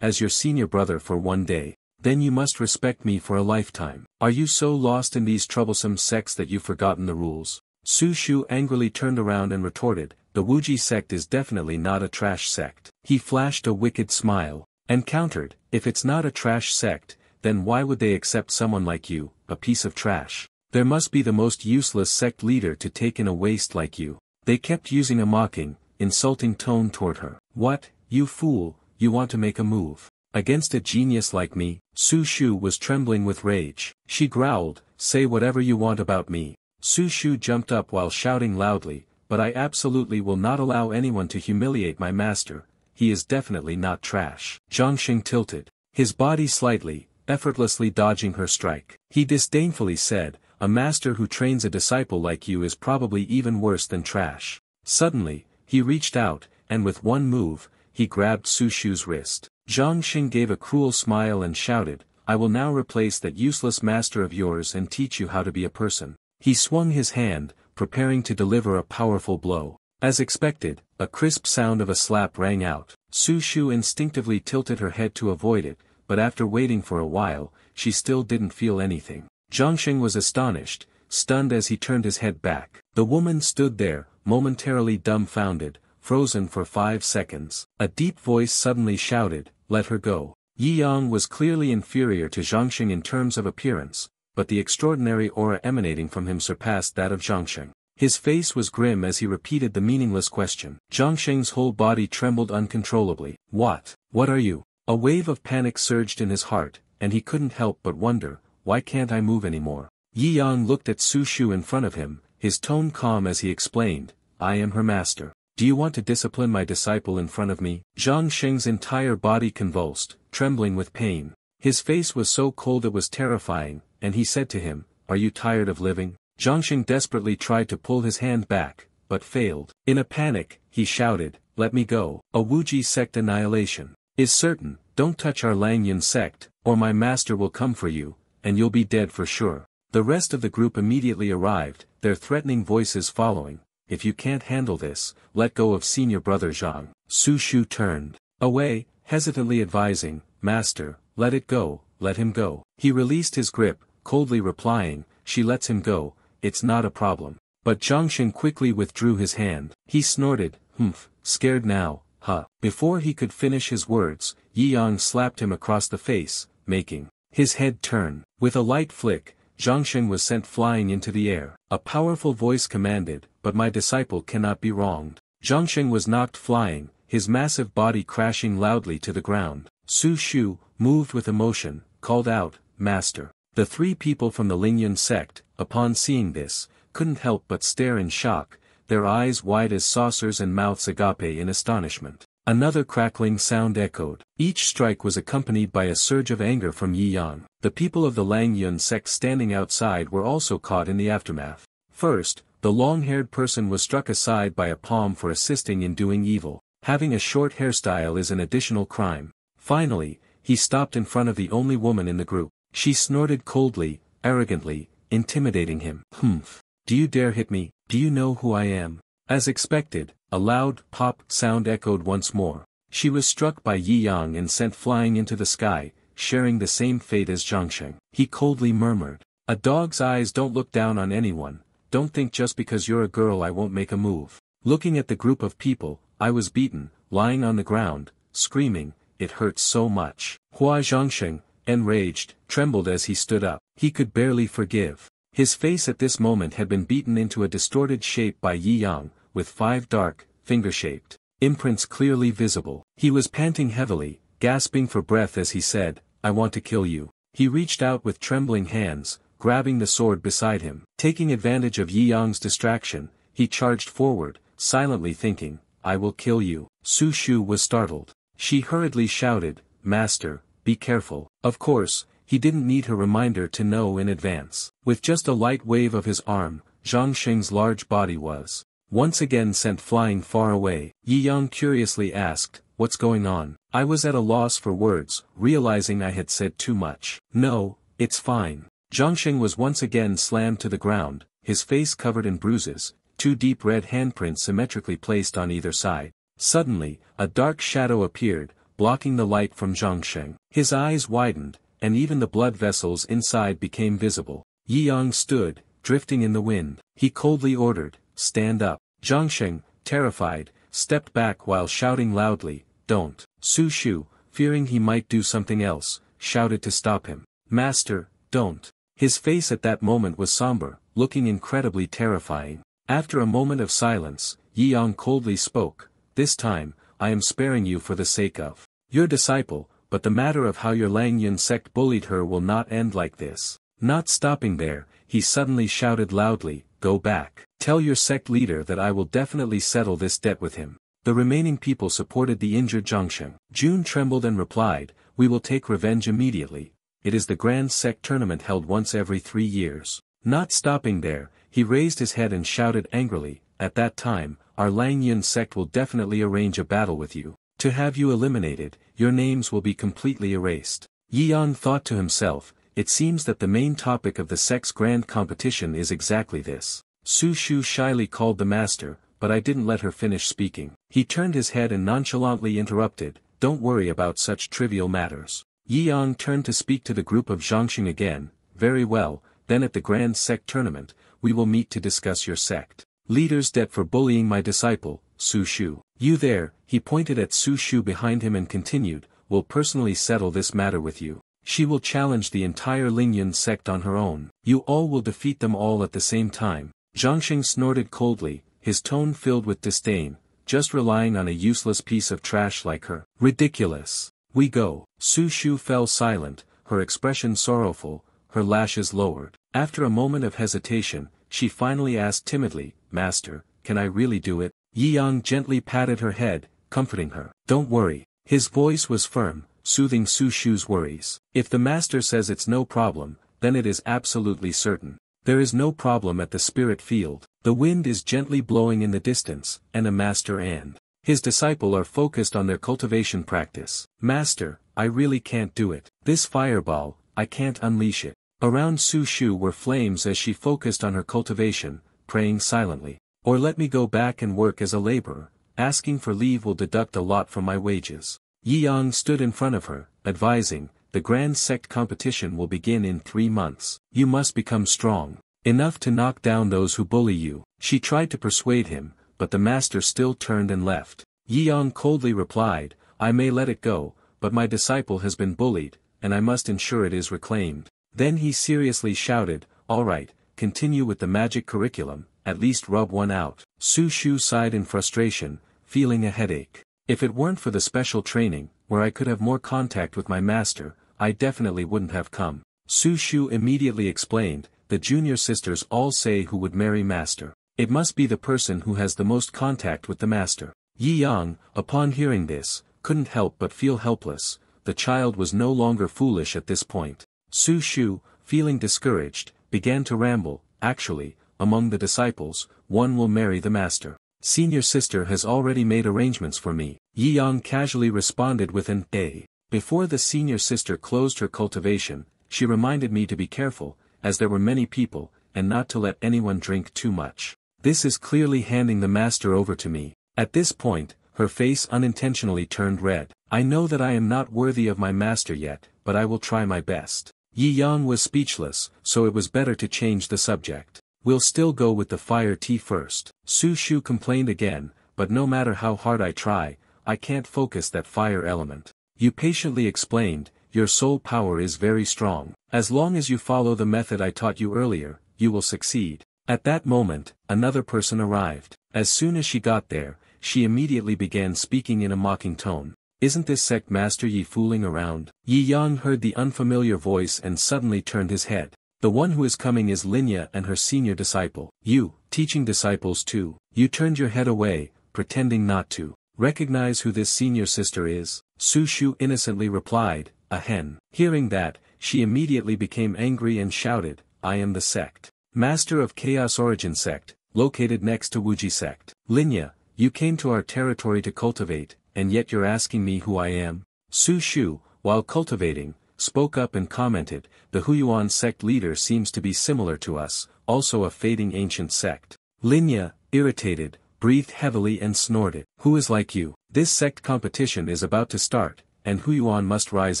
as your senior brother for 1 day, then you must respect me for a lifetime. Are you so lost in these troublesome sects that you've forgotten the rules?" Su Shu angrily turned around and retorted, "The Wuji sect is definitely not a trash sect." He flashed a wicked smile, and countered, "If it's not a trash sect, then why would they accept someone like you, a piece of trash? There must be the most useless sect leader to take in a waste like you." They kept using a mocking, insulting tone toward her. "What, you fool, you want to make a move against a genius like me?" Su Shu was trembling with rage. She growled, "Say whatever you want about me." Su Shu jumped up while shouting loudly, "But I absolutely will not allow anyone to humiliate my master, he is definitely not trash." Zhangxing tilted his body slightly, effortlessly dodging her strike. He disdainfully said, "A master who trains a disciple like you is probably even worse than trash." Suddenly, he reached out, and with one move, he grabbed Su Shu's wrist. Zhangxing gave a cruel smile and shouted, "I will now replace that useless master of yours and teach you how to be a person." He swung his hand, preparing to deliver a powerful blow. As expected, a crisp sound of a slap rang out. Su Shu instinctively tilted her head to avoid it, but after waiting for a while, she still didn't feel anything. Zhangxing was astonished, stunned as he turned his head back. The woman stood there, momentarily dumbfounded, frozen for 5 seconds. A deep voice suddenly shouted, "Let her go." Yi Yang was clearly inferior to Zhangxing in terms of appearance, but the extraordinary aura emanating from him surpassed that of Zhangxing. His face was grim as he repeated the meaningless question. Zhangxing's whole body trembled uncontrollably. What are you?" A wave of panic surged in his heart, and he couldn't help but wonder, "Why can't I move anymore?" Yi Yang looked at Su Shu in front of him, his tone calm as he explained, "I am her master. Do you want to discipline my disciple in front of me?" Zhang Sheng's entire body convulsed, trembling with pain. His face was so cold it was terrifying, and he said to him, "Are you tired of living?" Zhang Sheng desperately tried to pull his hand back, but failed. In a panic, he shouted, let me go. A Wuji sect annihilation is certain. Don't touch our Langyun sect, or my master will come for you, and you'll be dead for sure. The rest of the group immediately arrived, their threatening voices following. If you can't handle this, let go of senior brother Zhang. Su Shu turned away, hesitantly advising, Master, let it go, let him go. He released his grip, coldly replying, she lets him go, it's not a problem. But Zhangsheng quickly withdrew his hand. He snorted, humph, scared now, huh. Before he could finish his words, Yi Yang slapped him across the face, making his head turn. With a light flick, Zhangsheng was sent flying into the air. A powerful voice commanded, but my disciple cannot be wronged. Zhangsheng was knocked flying, his massive body crashing loudly to the ground. Su Shu, moved with emotion, called out, Master. The three people from the Lingyun sect, upon seeing this, couldn't help but stare in shock, their eyes wide as saucers and mouths agape in astonishment. Another crackling sound echoed. Each strike was accompanied by a surge of anger from Yi Yang. The people of the Langyun sect standing outside were also caught in the aftermath. First, the long-haired person was struck aside by a palm for assisting in doing evil. Having a short hairstyle is an additional crime. Finally, he stopped in front of the only woman in the group. She snorted coldly, arrogantly, intimidating him. Humph. Do you dare hit me? Do you know who I am? As expected, a loud pop sound echoed once more. She was struck by Yi Yang and sent flying into the sky, sharing the same fate as Zhangsheng. He coldly murmured, a dog's eyes don't look down on anyone, don't think just because you're a girl I won't make a move. Looking at the group of people, I was beaten, lying on the ground, screaming, it hurts so much. Hua Zhangsheng, enraged, trembled as he stood up. He could barely forgive. His face at this moment had been beaten into a distorted shape by Yi Yang, with 5 dark, finger-shaped imprints clearly visible. He was panting heavily, gasping for breath as he said, I want to kill you. He reached out with trembling hands, grabbing the sword beside him. Taking advantage of Yi Yang's distraction, he charged forward, silently thinking, I will kill you. Su Shu was startled. She hurriedly shouted, Master, be careful. Of course, he didn't need her reminder to know in advance. With just a light wave of his arm, Zhangsheng's large body was once again sent flying far away. Yi Yang curiously asked, what's going on? I was at a loss for words, realizing I had said too much. No, it's fine. Zhangsheng was once again slammed to the ground, his face covered in bruises, 2 deep red handprints symmetrically placed on either side. Suddenly, a dark shadow appeared, blocking the light from Zhangsheng. His eyes widened, and even the blood vessels inside became visible. Yi Yang stood, drifting in the wind. He coldly ordered, stand up. Zhangsheng, terrified, stepped back while shouting loudly, don't. Su Shu, fearing he might do something else, shouted to stop him. Master, don't. His face at that moment was somber, looking incredibly terrifying. After a moment of silence, Yi Yang coldly spoke, this time, I am sparing you for the sake of your disciple, but the matter of how your Langyun sect bullied her will not end like this. Not stopping there, he suddenly shouted loudly, go back. Tell your sect leader that I will definitely settle this debt with him. The remaining people supported the injured Zhangsheng. June trembled and replied, we will take revenge immediately. It is the grand sect tournament held once every 3 years. Not stopping there, he raised his head and shouted angrily, at that time, our Langyun sect will definitely arrange a battle with you. To have you eliminated, your names will be completely erased. Yi Yang thought to himself, it seems that the main topic of the sect's grand competition is exactly this. Su Shu shyly called the master, but I didn't let her finish speaking. He turned his head and nonchalantly interrupted, don't worry about such trivial matters. Yi Yang turned to speak to the group of Zhangsheng again, very well, then at the grand sect tournament, we will meet to discuss your sect leader's debt for bullying my disciple, Su Shu. You there, he pointed at Su Shu behind him and continued, will personally settle this matter with you. She will challenge the entire Lingyun sect on her own. You all will defeat them all at the same time. Zhangsheng snorted coldly, his tone filled with disdain, just relying on a useless piece of trash like her. Ridiculous. We go. Su Shu fell silent, her expression sorrowful, her lashes lowered. After a moment of hesitation, she finally asked timidly, Master, can I really do it? Yi Yang gently patted her head, comforting her. Don't worry. His voice was firm, soothing Su Shu's worries. If the master says it's no problem, then it is absolutely certain. There is no problem at the spirit field. The wind is gently blowing in the distance, and a master and His disciples are focused on their cultivation practice. Master, I really can't do it. This fireball, I can't unleash it. Around Su Shu were flames as she focused on her cultivation, praying silently. Or let me go back and work as a laborer. Asking for leave will deduct a lot from my wages. Yi Yang stood in front of her, advising, the grand sect competition will begin in 3 months. You must become strong enough to knock down those who bully you. She tried to persuade him, but the master still turned and left. Yi Yang coldly replied, I may let it go, but my disciple has been bullied, and I must ensure it is reclaimed. Then he seriously shouted, all right, continue with the magic curriculum, at least rub one out. Su Shu sighed in frustration, feeling a headache. If it weren't for the special training, where I could have more contact with my master, I definitely wouldn't have come. Su Shu immediately explained, the junior sisters all say who would marry master. It must be the person who has the most contact with the master. Yi Yang, upon hearing this, couldn't help but feel helpless. The child was no longer foolish at this point. Su Shu, feeling discouraged, began to ramble, actually, among the disciples, one will marry the master. Senior sister has already made arrangements for me. Yi Yang casually responded with an A. Before the senior sister closed her cultivation, she reminded me to be careful, as there were many people, and not to let anyone drink too much. This is clearly handing the master over to me. At this point, her face unintentionally turned red. I know that I am not worthy of my master yet, but I will try my best. Yi Yang was speechless, so it was better to change the subject. We'll still go with the fire tea first. Su Shu complained again, but no matter how hard I try, I can't focus that fire element. You patiently explained, your soul power is very strong. As long as you follow the method I taught you earlier, you will succeed. At that moment, another person arrived. As soon as she got there, she immediately began speaking in a mocking tone. Isn't this sect master Yi fooling around? Yi Yang heard the unfamiliar voice and suddenly turned his head. The one who is coming is Linya and her senior disciple. You, teaching disciples too. You turned your head away, pretending not to recognize who this senior sister is. Su Shu innocently replied, a hen. Hearing that, she immediately became angry and shouted, I am the sect master of Chaos Origin sect, located next to Wuji sect. Linya, you came to our territory to cultivate, and yet you're asking me who I am? Su Shu, while cultivating, spoke up and commented, the Huyuan sect leader seems to be similar to us, also a fading ancient sect. Linya, irritated, breathed heavily and snorted. Who is like you? This sect competition is about to start, and Huyuan must rise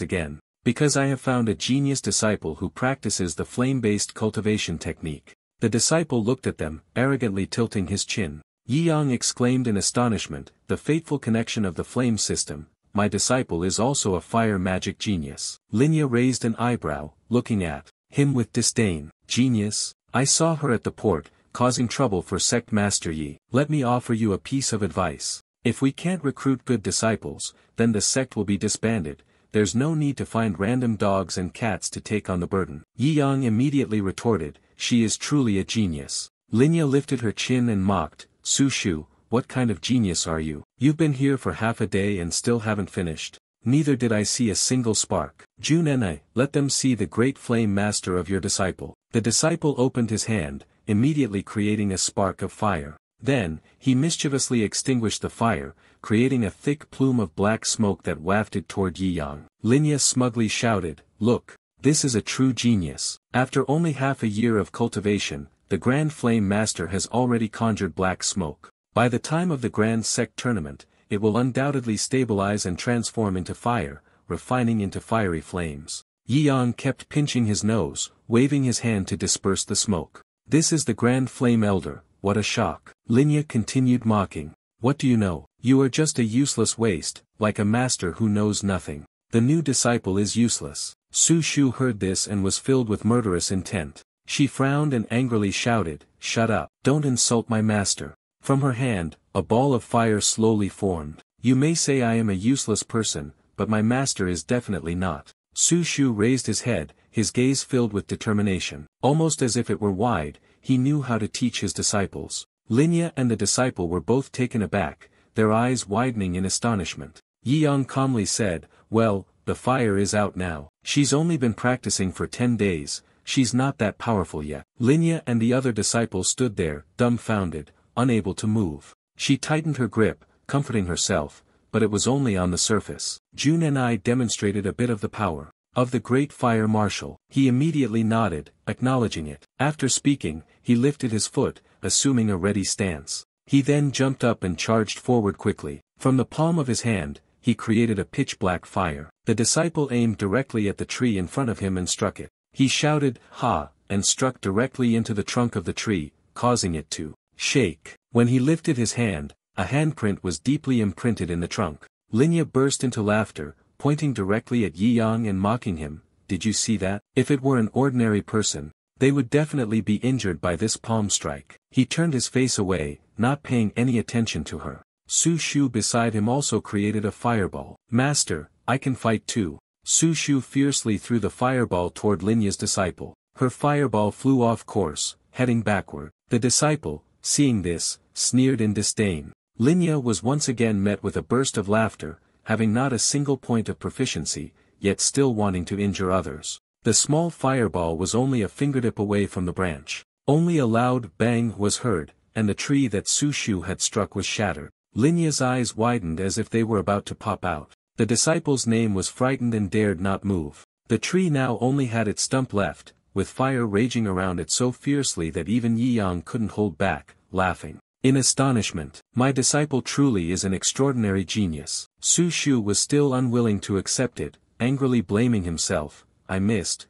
again. Because I have found a genius disciple who practices the flame-based cultivation technique. The disciple looked at them, arrogantly tilting his chin. Yi Yang exclaimed in astonishment, the fateful connection of the flame system. My disciple is also a fire magic genius. Linya raised an eyebrow, looking at him with disdain. Genius? I saw her at the port, causing trouble for sect master Yi. Let me offer you a piece of advice. If we can't recruit good disciples, then the sect will be disbanded. There's no need to find random dogs and cats to take on the burden. Yi Yang immediately retorted, she is truly a genius. Linya lifted her chin and mocked, Su Shu, what kind of genius are you? You've been here for half a day and still haven't finished. Neither did I see a single spark. Junenai, let them see the great flame master of your disciple. The disciple opened his hand, immediately creating a spark of fire. Then, he mischievously extinguished the fire, creating a thick plume of black smoke that wafted toward Yi Yang. Linya smugly shouted, look, this is a true genius. After only half a year of cultivation, the Grand Flame Master has already conjured black smoke. By the time of the Grand Sect Tournament, it will undoubtedly stabilize and transform into fire, refining into fiery flames. Yi Yang kept pinching his nose, waving his hand to disperse the smoke. This is the Grand Flame Elder, what a shock. Linya continued mocking. What do you know? You are just a useless waste, like a master who knows nothing. The new disciple is useless. Su Shu heard this and was filled with murderous intent. She frowned and angrily shouted, shut up, don't insult my master. From her hand, a ball of fire slowly formed. You may say I am a useless person, but my master is definitely not. Su Shu raised his head, his gaze filled with determination. Almost as if it were wide, he knew how to teach his disciples. Linya and the disciple were both taken aback, their eyes widening in astonishment. Yi Yang calmly said, well, the fire is out now. She's only been practicing for 10 days, she's not that powerful yet. Linya and the other disciple stood there, dumbfounded, unable to move. She tightened her grip, comforting herself, but it was only on the surface. June and I demonstrated a bit of the power of the great fire marshal. He immediately nodded, acknowledging it. After speaking, he lifted his foot, assuming a ready stance. He then jumped up and charged forward quickly. From the palm of his hand, he created a pitch-black fire. The disciple aimed directly at the tree in front of him and struck it. He shouted, "Ha!" and struck directly into the trunk of the tree, causing it to shake. When he lifted his hand, a handprint was deeply imprinted in the trunk. Linya burst into laughter, pointing directly at Yi Yang and mocking him. "Did you see that? If it were an ordinary person, they would definitely be injured by this palm strike." He turned his face away, not paying any attention to her. Su Shu beside him also created a fireball. "Master, I can fight too." Su Shu fiercely threw the fireball toward Linya's disciple. Her fireball flew off course, heading backward. The disciple, seeing this, sneered in disdain. Linya was once again met with a burst of laughter, having not a single point of proficiency, yet still wanting to injure others. The small fireball was only a fingertip away from the branch. Only a loud bang was heard, and the tree that Su Shu had struck was shattered. Linya's eyes widened as if they were about to pop out. The disciple's name was frightened and dared not move. The tree now only had its stump left, with fire raging around it so fiercely that even Yi Yang couldn't hold back, laughing in astonishment. "My disciple truly is an extraordinary genius." Su Shu was still unwilling to accept it, angrily blaming himself. "I missed.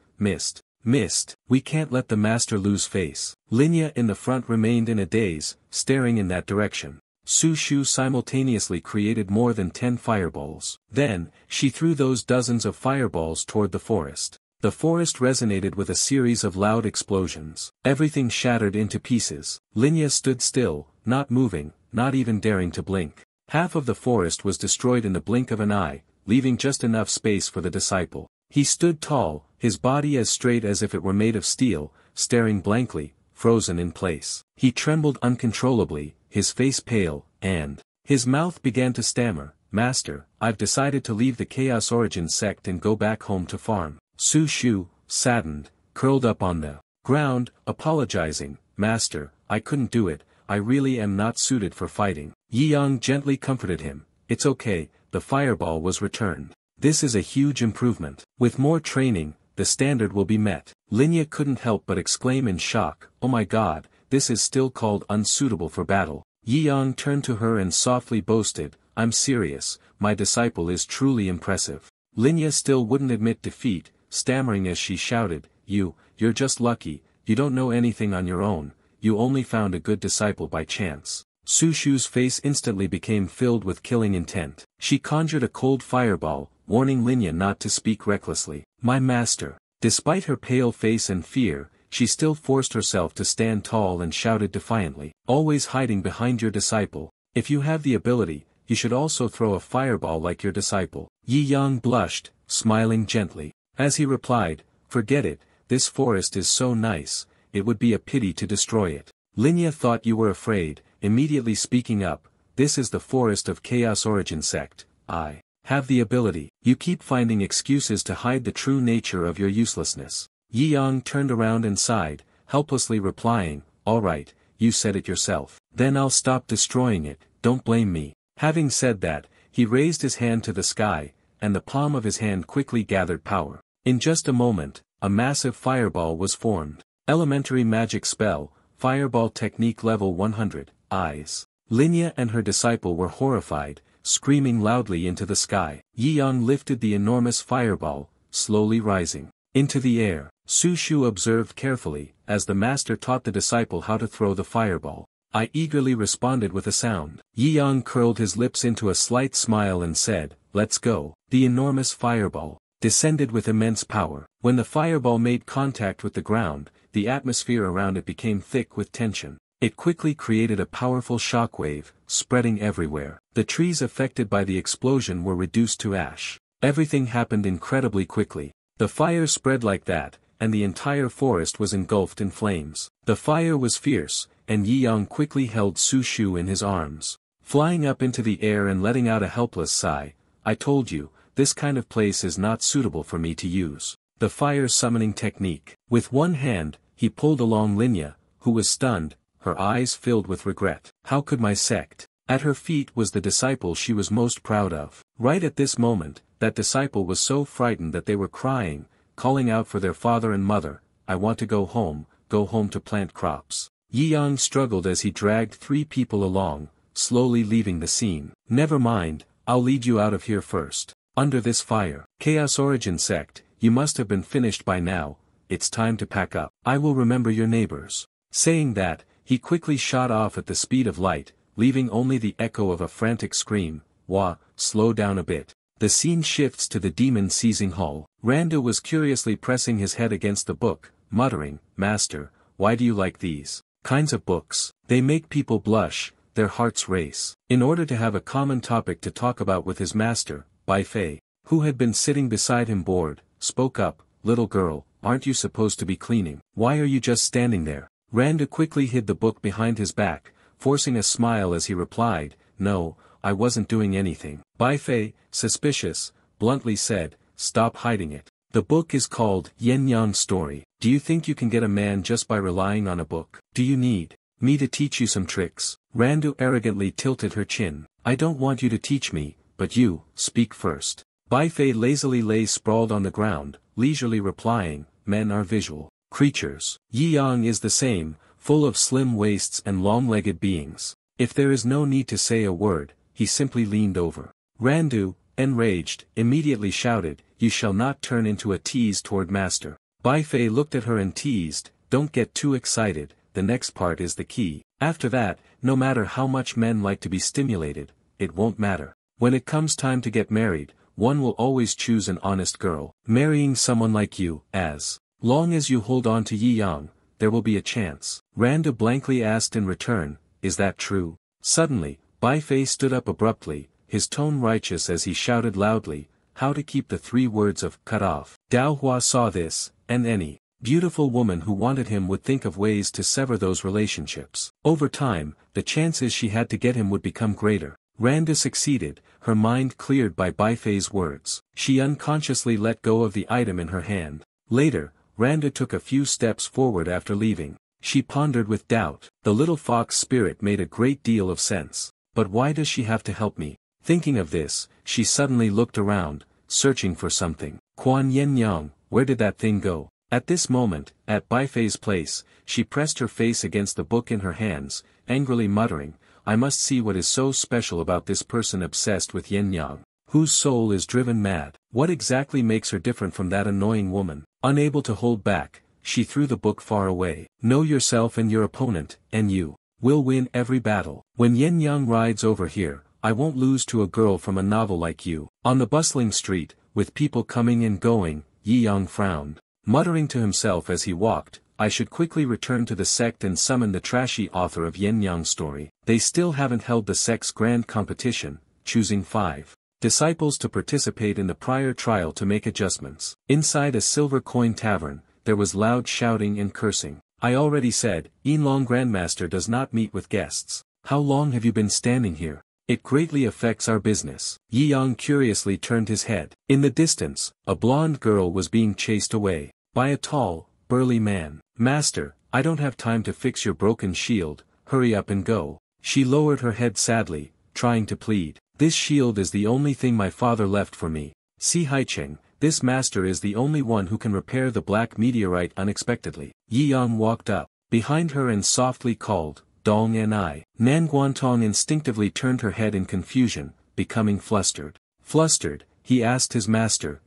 We can't let the master lose face." Linya in the front remained in a daze, staring in that direction. Su Shu simultaneously created more than 10 fireballs. Then, she threw those dozens of fireballs toward the forest. The forest resonated with a series of loud explosions. Everything shattered into pieces. Linya stood still, not moving, not even daring to blink. Half of the forest was destroyed in the blink of an eye, leaving just enough space for the disciple. He stood tall, his body as straight as if it were made of steel, staring blankly, frozen in place. He trembled uncontrollably, his face pale, and his mouth began to stammer. "Master, I've decided to leave the Chaos Origin sect and go back home to farm." Su Shu, saddened, curled up on the ground, apologizing. "Master, I couldn't do it, I really am not suited for fighting." Yi Yang gently comforted him. "It's okay," the fireball was returned. "This is a huge improvement. With more training, the standard will be met." Linya couldn't help but exclaim in shock, "Oh my god, this is still called unsuitable for battle." Yi Yang turned to her and softly boasted, "I'm serious, my disciple is truly impressive." Linya still wouldn't admit defeat, stammering as she shouted, You're just lucky, you don't know anything on your own, you only found a good disciple by chance." Su Shu's face instantly became filled with killing intent. She conjured a cold fireball, warning Linya not to speak recklessly. "My master." Despite her pale face and fear, she still forced herself to stand tall and shouted defiantly, "Always hiding behind your disciple. If you have the ability, you should also throw a fireball like your disciple." Yi Yang blushed, smiling gently. As he replied, "Forget it, this forest is so nice, it would be a pity to destroy it." Linya thought you were afraid, immediately speaking up, "This is the forest of Chaos Origin sect, I have the ability." "You keep finding excuses to hide the true nature of your uselessness." Yi Yang turned around and sighed, helplessly replying, "All right, you said it yourself. Then I'll stop destroying it, don't blame me." Having said that, he raised his hand to the sky, and the palm of his hand quickly gathered power. In just a moment, a massive fireball was formed. Elementary magic spell, fireball technique level 100, eyes. Linya and her disciple were horrified, screaming loudly into the sky. Yi Yang lifted the enormous fireball, slowly rising into the air. Su Shu observed carefully, as the master taught the disciple how to throw the fireball. I eagerly responded with a sound. Yi Yang curled his lips into a slight smile and said, "Let's go." The enormous fireball descended with immense power. When the fireball made contact with the ground, the atmosphere around it became thick with tension. It quickly created a powerful shockwave, spreading everywhere. The trees affected by the explosion were reduced to ash. Everything happened incredibly quickly. The fire spread like that, and the entire forest was engulfed in flames. The fire was fierce, and Yi Yang quickly held Su Shu in his arms. Flying up into the air and letting out a helpless sigh, "I told you, this kind of place is not suitable for me to use." The fire summoning technique. With one hand, he pulled along Linya, who was stunned, her eyes filled with regret. "How could my sect At her feet was the disciple she was most proud of. Right at this moment, that disciple was so frightened that they were crying, calling out for their father and mother, "I want to go home to plant crops." Yi Yang struggled as he dragged 3 people along, slowly leaving the scene. "Never mind, I'll lead you out of here first. Under this fire. Chaos Origin Sect, you must have been finished by now, it's time to pack up. I will remember your neighbors." Saying that, he quickly shot off at the speed of light, leaving only the echo of a frantic scream. "Wah, slow down a bit." The scene shifts to the demon seizing hall. Randu was curiously pressing his head against the book, muttering, "Master, why do you like these kinds of books? They make people blush, their hearts race." In order to have a common topic to talk about with his master, Bai Fei, who had been sitting beside him bored, spoke up, "Little girl, aren't you supposed to be cleaning? Why are you just standing there?" Randu quickly hid the book behind his back, forcing a smile as he replied, "No, I wasn't doing anything." Bai Fei, suspicious, bluntly said, "Stop hiding it. The book is called Yin Yang Story. Do you think you can get a man just by relying on a book? Do you need me to teach you some tricks?" Randu arrogantly tilted her chin. "I don't want you to teach me, but you, speak first." Bai Fei lazily lay sprawled on the ground, leisurely replying, "Men are visual creatures. Yi Yang is the same, full of slim waists and long-legged beings. If there is no need to say a word," he simply leaned over. Randu, enraged, immediately shouted, "You shall not turn into a tease toward master." Bai Fei looked at her and teased, "Don't get too excited, the next part is the key. After that, no matter how much men like to be stimulated, it won't matter. When it comes time to get married, one will always choose an honest girl. Marrying someone like you, as long as you hold on to Yi Yang, there will be a chance." Randu blankly asked in return, "Is that true?" Suddenly, Bai Fei stood up abruptly, his tone righteous as he shouted loudly, "How to keep the 3 words of cut off." Dao Hua saw this, and any beautiful woman who wanted him would think of ways to sever those relationships. Over time, the chances she had to get him would become greater. Randu succeeded, her mind cleared by Bai Fei's words. She unconsciously let go of the item in her hand. Later, Randu took a few steps forward after leaving. She pondered with doubt. The little fox spirit made a great deal of sense. But why does she have to help me? Thinking of this, she suddenly looked around, searching for something. "Quan Yin Yang, where did that thing go?" At this moment, at Bai Fei's place, she pressed her face against the book in her hands, angrily muttering, "I must see what is so special about this person obsessed with Yin Yang, whose soul is driven mad. What exactly makes her different from that annoying woman?" Unable to hold back, she threw the book far away. "Know yourself and your opponent, and you will win every battle. When Yin Yang rides over here, I won't lose to a girl from a novel like you." On the bustling street, with people coming and going, Yi Yang frowned, muttering to himself as he walked, "I should quickly return to the sect and summon the trashy author of Yin Yang Story. They still haven't held the sect's grand competition, choosing 5 disciples to participate in the prior trial to make adjustments." Inside a silver coin tavern, there was loud shouting and cursing. "I already said, Yinlong Grandmaster does not meet with guests. How long have you been standing here? It greatly affects our business." Yi Yang curiously turned his head. In the distance, a blonde girl was being chased away by a tall, burly man. "Master, I don't have time to fix your broken shield, hurry up and go." She lowered her head sadly, trying to plead. "This shield is the only thing my father left for me. See Haicheng, this master is the only one who can repair the black meteorite unexpectedly." Yi Yang walked up behind her and softly called, "Dong and I." Nan Guantong instinctively turned her head in confusion, becoming flustered. Flustered, he asked his master,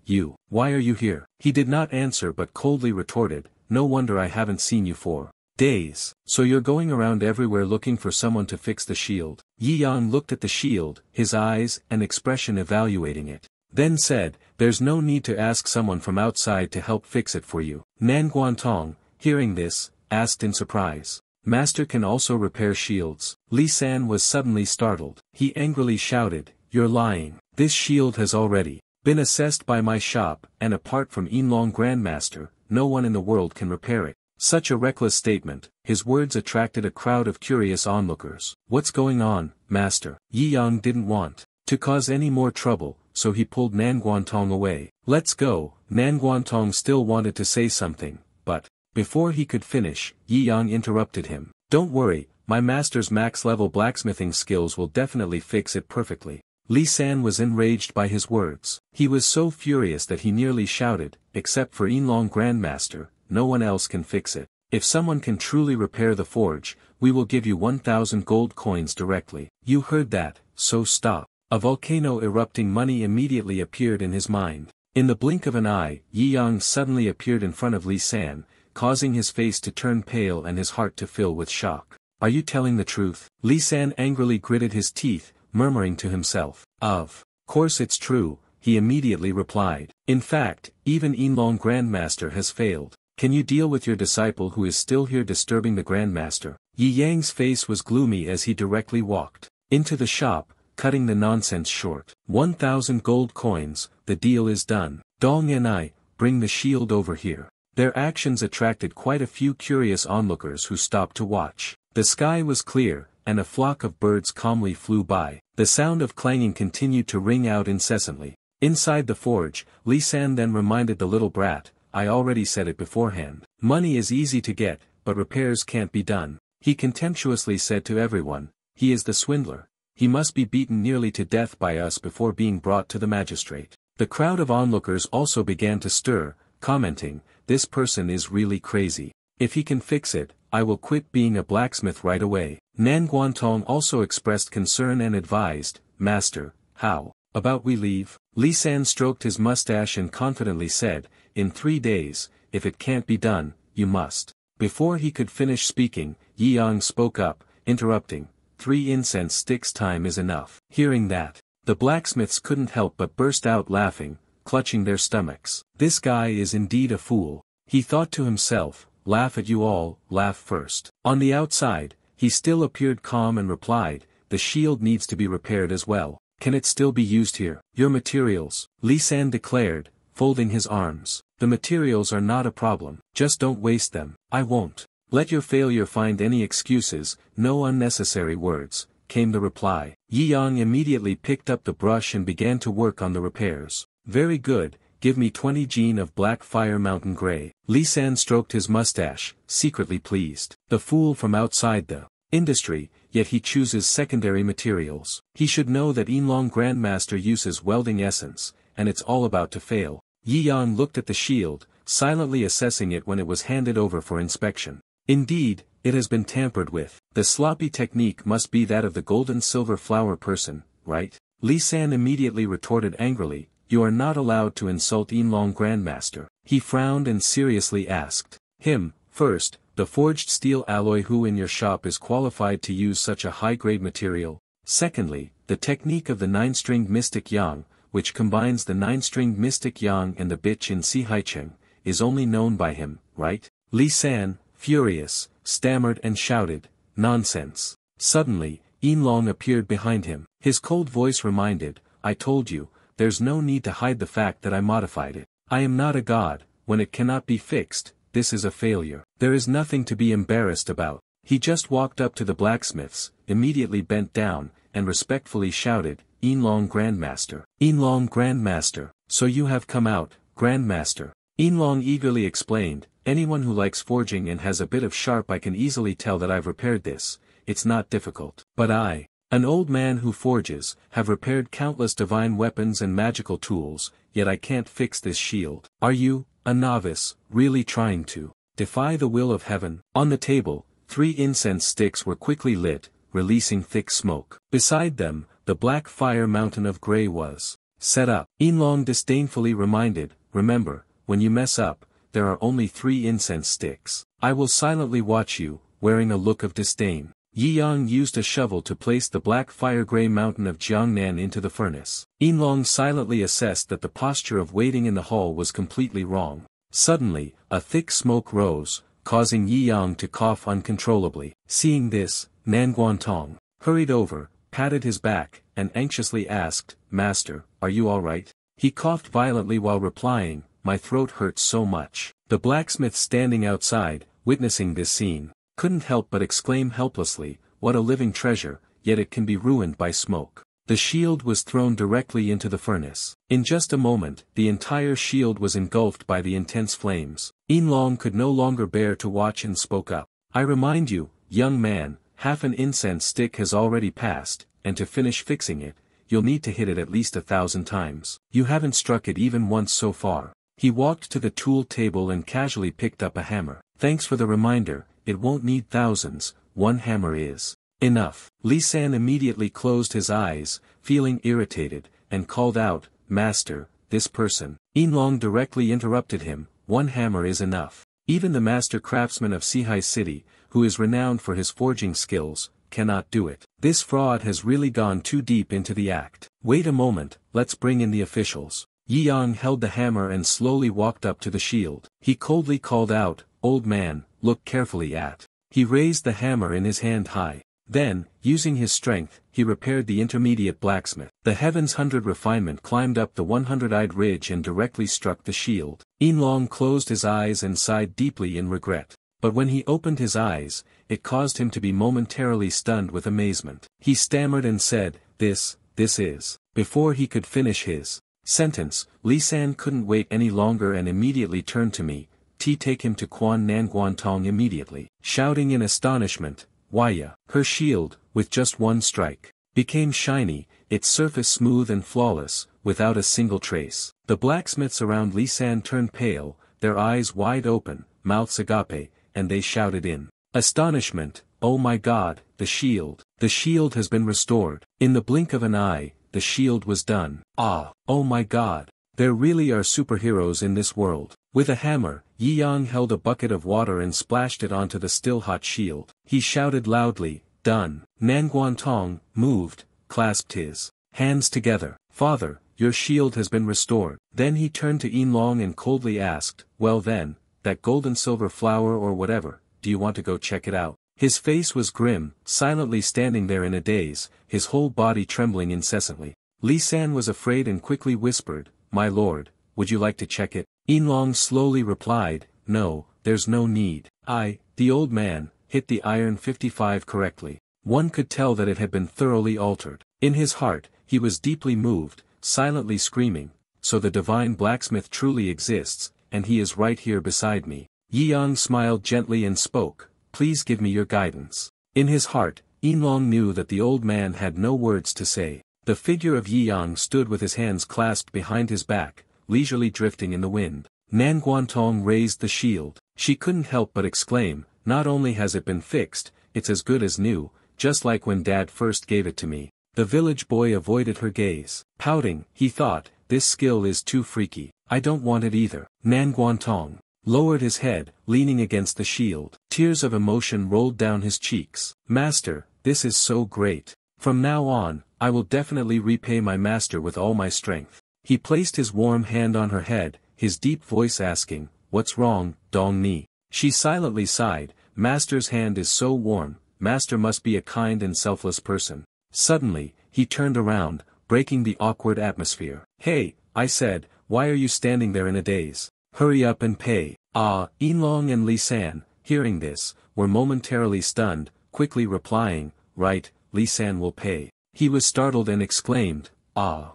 Why are you here?" He did not answer but coldly retorted, "No wonder I haven't seen you for days. So you're going around everywhere looking for someone to fix the shield." Yi Yang looked at the shield, his eyes and expression evaluating it. Then said, "There's no need to ask someone from outside to help fix it for you." Nan Guantong, hearing this, asked in surprise, "Master can also repair shields?" Li San was suddenly startled. He angrily shouted, "You're lying. This shield has already been assessed by my shop, and apart from Yinlong Grandmaster, no one in the world can repair it." Such a reckless statement, his words attracted a crowd of curious onlookers. "What's going on, master?" Yi Yang didn't want to cause any more trouble, so he pulled Nan Guantong away. "Let's go." Nan Guantong still wanted to say something, but before he could finish, Yi Yang interrupted him. "Don't worry, my master's max-level blacksmithing skills will definitely fix it perfectly. Li San was enraged by his words. He was so furious that he nearly shouted, except for Yinlong Grandmaster, no one else can fix it. If someone can truly repair the forge, we will give you 1,000 gold coins directly. You heard that, so stop. A volcano erupting money immediately appeared in his mind. In the blink of an eye, Yi Yang suddenly appeared in front of Li San, causing his face to turn pale and his heart to fill with shock. Are you telling the truth? Li San angrily gritted his teeth, murmuring to himself. Of course it's true, he immediately replied. In fact, even Yinlong Grandmaster has failed. Can you deal with your disciple who is still here disturbing the Grandmaster? Yi Yang's face was gloomy as he directly walked into the shop, cutting the nonsense short. 1,000 gold coins, the deal is done. Dong and I, bring the shield over here. Their actions attracted quite a few curious onlookers who stopped to watch. The sky was clear, and a flock of birds calmly flew by. The sound of clanging continued to ring out incessantly. Inside the forge, Li San then reminded the little brat, I already said it beforehand. Money is easy to get, but repairs can't be done. He contemptuously said to everyone, he is the swindler. He must be beaten nearly to death by us before being brought to the magistrate. The crowd of onlookers also began to stir, commenting, this person is really crazy. If he can fix it, I will quit being a blacksmith right away. Nan Guantong also expressed concern and advised, Master, how about we leave? Li San stroked his mustache and confidently said, in 3 days, if it can't be done, you must. Before he could finish speaking, Yi Yang spoke up, interrupting, 3 incense sticks time is enough. Hearing that, the blacksmiths couldn't help but burst out laughing, clutching their stomachs. This guy is indeed a fool. He thought to himself, laugh at you all, laugh first. On the outside, he still appeared calm and replied, the shield needs to be repaired as well. Can it still be used here? Your materials, Li San declared, folding his arms. The materials are not a problem, just don't waste them. I won't. Let your failure find any excuses, no unnecessary words, came the reply. Yi Yang immediately picked up the brush and began to work on the repairs. Very good, give me 20 gene of black fire mountain gray. Li San stroked his mustache, secretly pleased. The fool from outside the industry, yet he chooses secondary materials. He should know that Yinlong Grandmaster uses welding essence, and it's all about to fail. Yi Yang looked at the shield, silently assessing it when it was handed over for inspection. Indeed, it has been tampered with. The sloppy technique must be that of the gold-and-silver flower person, right? Li San immediately retorted angrily, you are not allowed to insult Yinlong Grandmaster. He frowned and seriously asked him, first, the forged steel alloy who in your shop is qualified to use such a high-grade material? Secondly, the technique of the 9-stringed mystic yang, which combines the 9-stringed mystic yang and the bitch in Si Haicheng, is only known by him, right? Li San, furious, stammered and shouted, nonsense. Suddenly, Yinlong appeared behind him. His cold voice reminded, I told you, there's no need to hide the fact that I modified it. I am not a god, when it cannot be fixed, this is a failure. There is nothing to be embarrassed about. He just walked up to the blacksmiths, immediately bent down, and respectfully shouted, Yinlong Grandmaster. Yinlong Grandmaster, so you have come out, Grandmaster. Yinlong eagerly explained, anyone who likes forging and has a bit of sharp I can easily tell that I've repaired this, it's not difficult. But I, an old man who forges, have repaired countless divine weapons and magical tools, yet I can't fix this shield. Are you, a novice, really trying to defy the will of heaven? On the table, 3 incense sticks were quickly lit, releasing thick smoke. Beside them, the black fire mountain of gray was set up. Yinlong disdainfully reminded, remember, when you mess up, there are only 3 incense sticks. I will silently watch you, wearing a look of disdain. Yi Yang used a shovel to place the black fire-gray mountain of Jiangnan into the furnace. Yinlong silently assessed that the posture of waiting in the hall was completely wrong. Suddenly, a thick smoke rose, causing Yi Yang to cough uncontrollably. Seeing this, Nan Guantong hurried over, patted his back, and anxiously asked, Master, are you all right? He coughed violently while replying, my throat hurts so much. The blacksmith standing outside, witnessing this scene, couldn't help but exclaim helplessly, what a living treasure, yet it can be ruined by smoke. The shield was thrown directly into the furnace. In just a moment, the entire shield was engulfed by the intense flames. Yinlong could no longer bear to watch and spoke up. I remind you, young man, half an incense stick has already passed, and to finish fixing it, you'll need to hit it at least 1,000 times. You haven't struck it even once so far. He walked to the tool table and casually picked up a hammer. Thanks for the reminder, it won't need thousands, one hammer is enough. Li San immediately closed his eyes, feeling irritated, and called out, Master, this person. Yinlong directly interrupted him, one hammer is enough. Even the master craftsman of Sihai City, who is renowned for his forging skills, cannot do it. This fraud has really gone too deep into the act. Wait a moment, let's bring in the officials. Yi Yang held the hammer and slowly walked up to the shield. He coldly called out, Old man, look carefully at. He raised the hammer in his hand high. Then, using his strength, he repaired the intermediate blacksmith. The heaven's 100 refinement climbed up the 100-eyed ridge and directly struck the shield. Yinlong closed his eyes and sighed deeply in regret. But when he opened his eyes, it caused him to be momentarily stunned with amazement. He stammered and said, this is. Before he could finish his sentence, Li San couldn't wait any longer and immediately turned to me, take him to Quan Nanguantong immediately. Shouting in astonishment, Waya. Her shield, with just one strike, became shiny, its surface smooth and flawless, without a single trace. The blacksmiths around Li San turned pale, their eyes wide open, mouths agape, and they shouted in astonishment, Oh my God, the shield has been restored. In the blink of an eye, the shield was done. Ah, oh my God, there really are superheroes in this world. With a hammer, Yi Yang held a bucket of water and splashed it onto the still-hot shield. He shouted loudly, Done. Nanguantong, moved, clasped his hands together. Father, your shield has been restored. Then he turned to Yinlong and coldly asked, Well then, that gold and silver flower or whatever, do you want to go check it out? His face was grim, silently standing there in a daze, his whole body trembling incessantly. Li San was afraid and quickly whispered, My lord, would you like to check it? Yinlong slowly replied, No, there's no need. The old man, hit the iron 55 correctly. One could tell that it had been thoroughly altered. In his heart, he was deeply moved, silently screaming, So the divine blacksmith truly exists, and he is right here beside me. Yi Yang smiled gently and spoke, Please give me your guidance. In his heart, Yinlong knew that the old man had no words to say. The figure of Yi Yang stood with his hands clasped behind his back, leisurely drifting in the wind. Nanguantong raised the shield. She couldn't help but exclaim, Not only has it been fixed, it's as good as new, just like when Dad first gave it to me. The village boy avoided her gaze. Pouting, he thought, This skill is too freaky. I don't want it either. Nanguantong lowered his head, leaning against the shield. Tears of emotion rolled down his cheeks. Master, this is so great. From now on, I will definitely repay my master with all my strength. He placed his warm hand on her head, his deep voice asking, What's wrong, Dong Ni? She silently sighed, Master's hand is so warm, Master must be a kind and selfless person. Suddenly, he turned around, breaking the awkward atmosphere. Hey, I said, why are you standing there in a daze? Hurry up and pay. Yinlong and Li San, hearing this, were momentarily stunned, quickly replying, Right, Li San will pay. He was startled and exclaimed, Oh.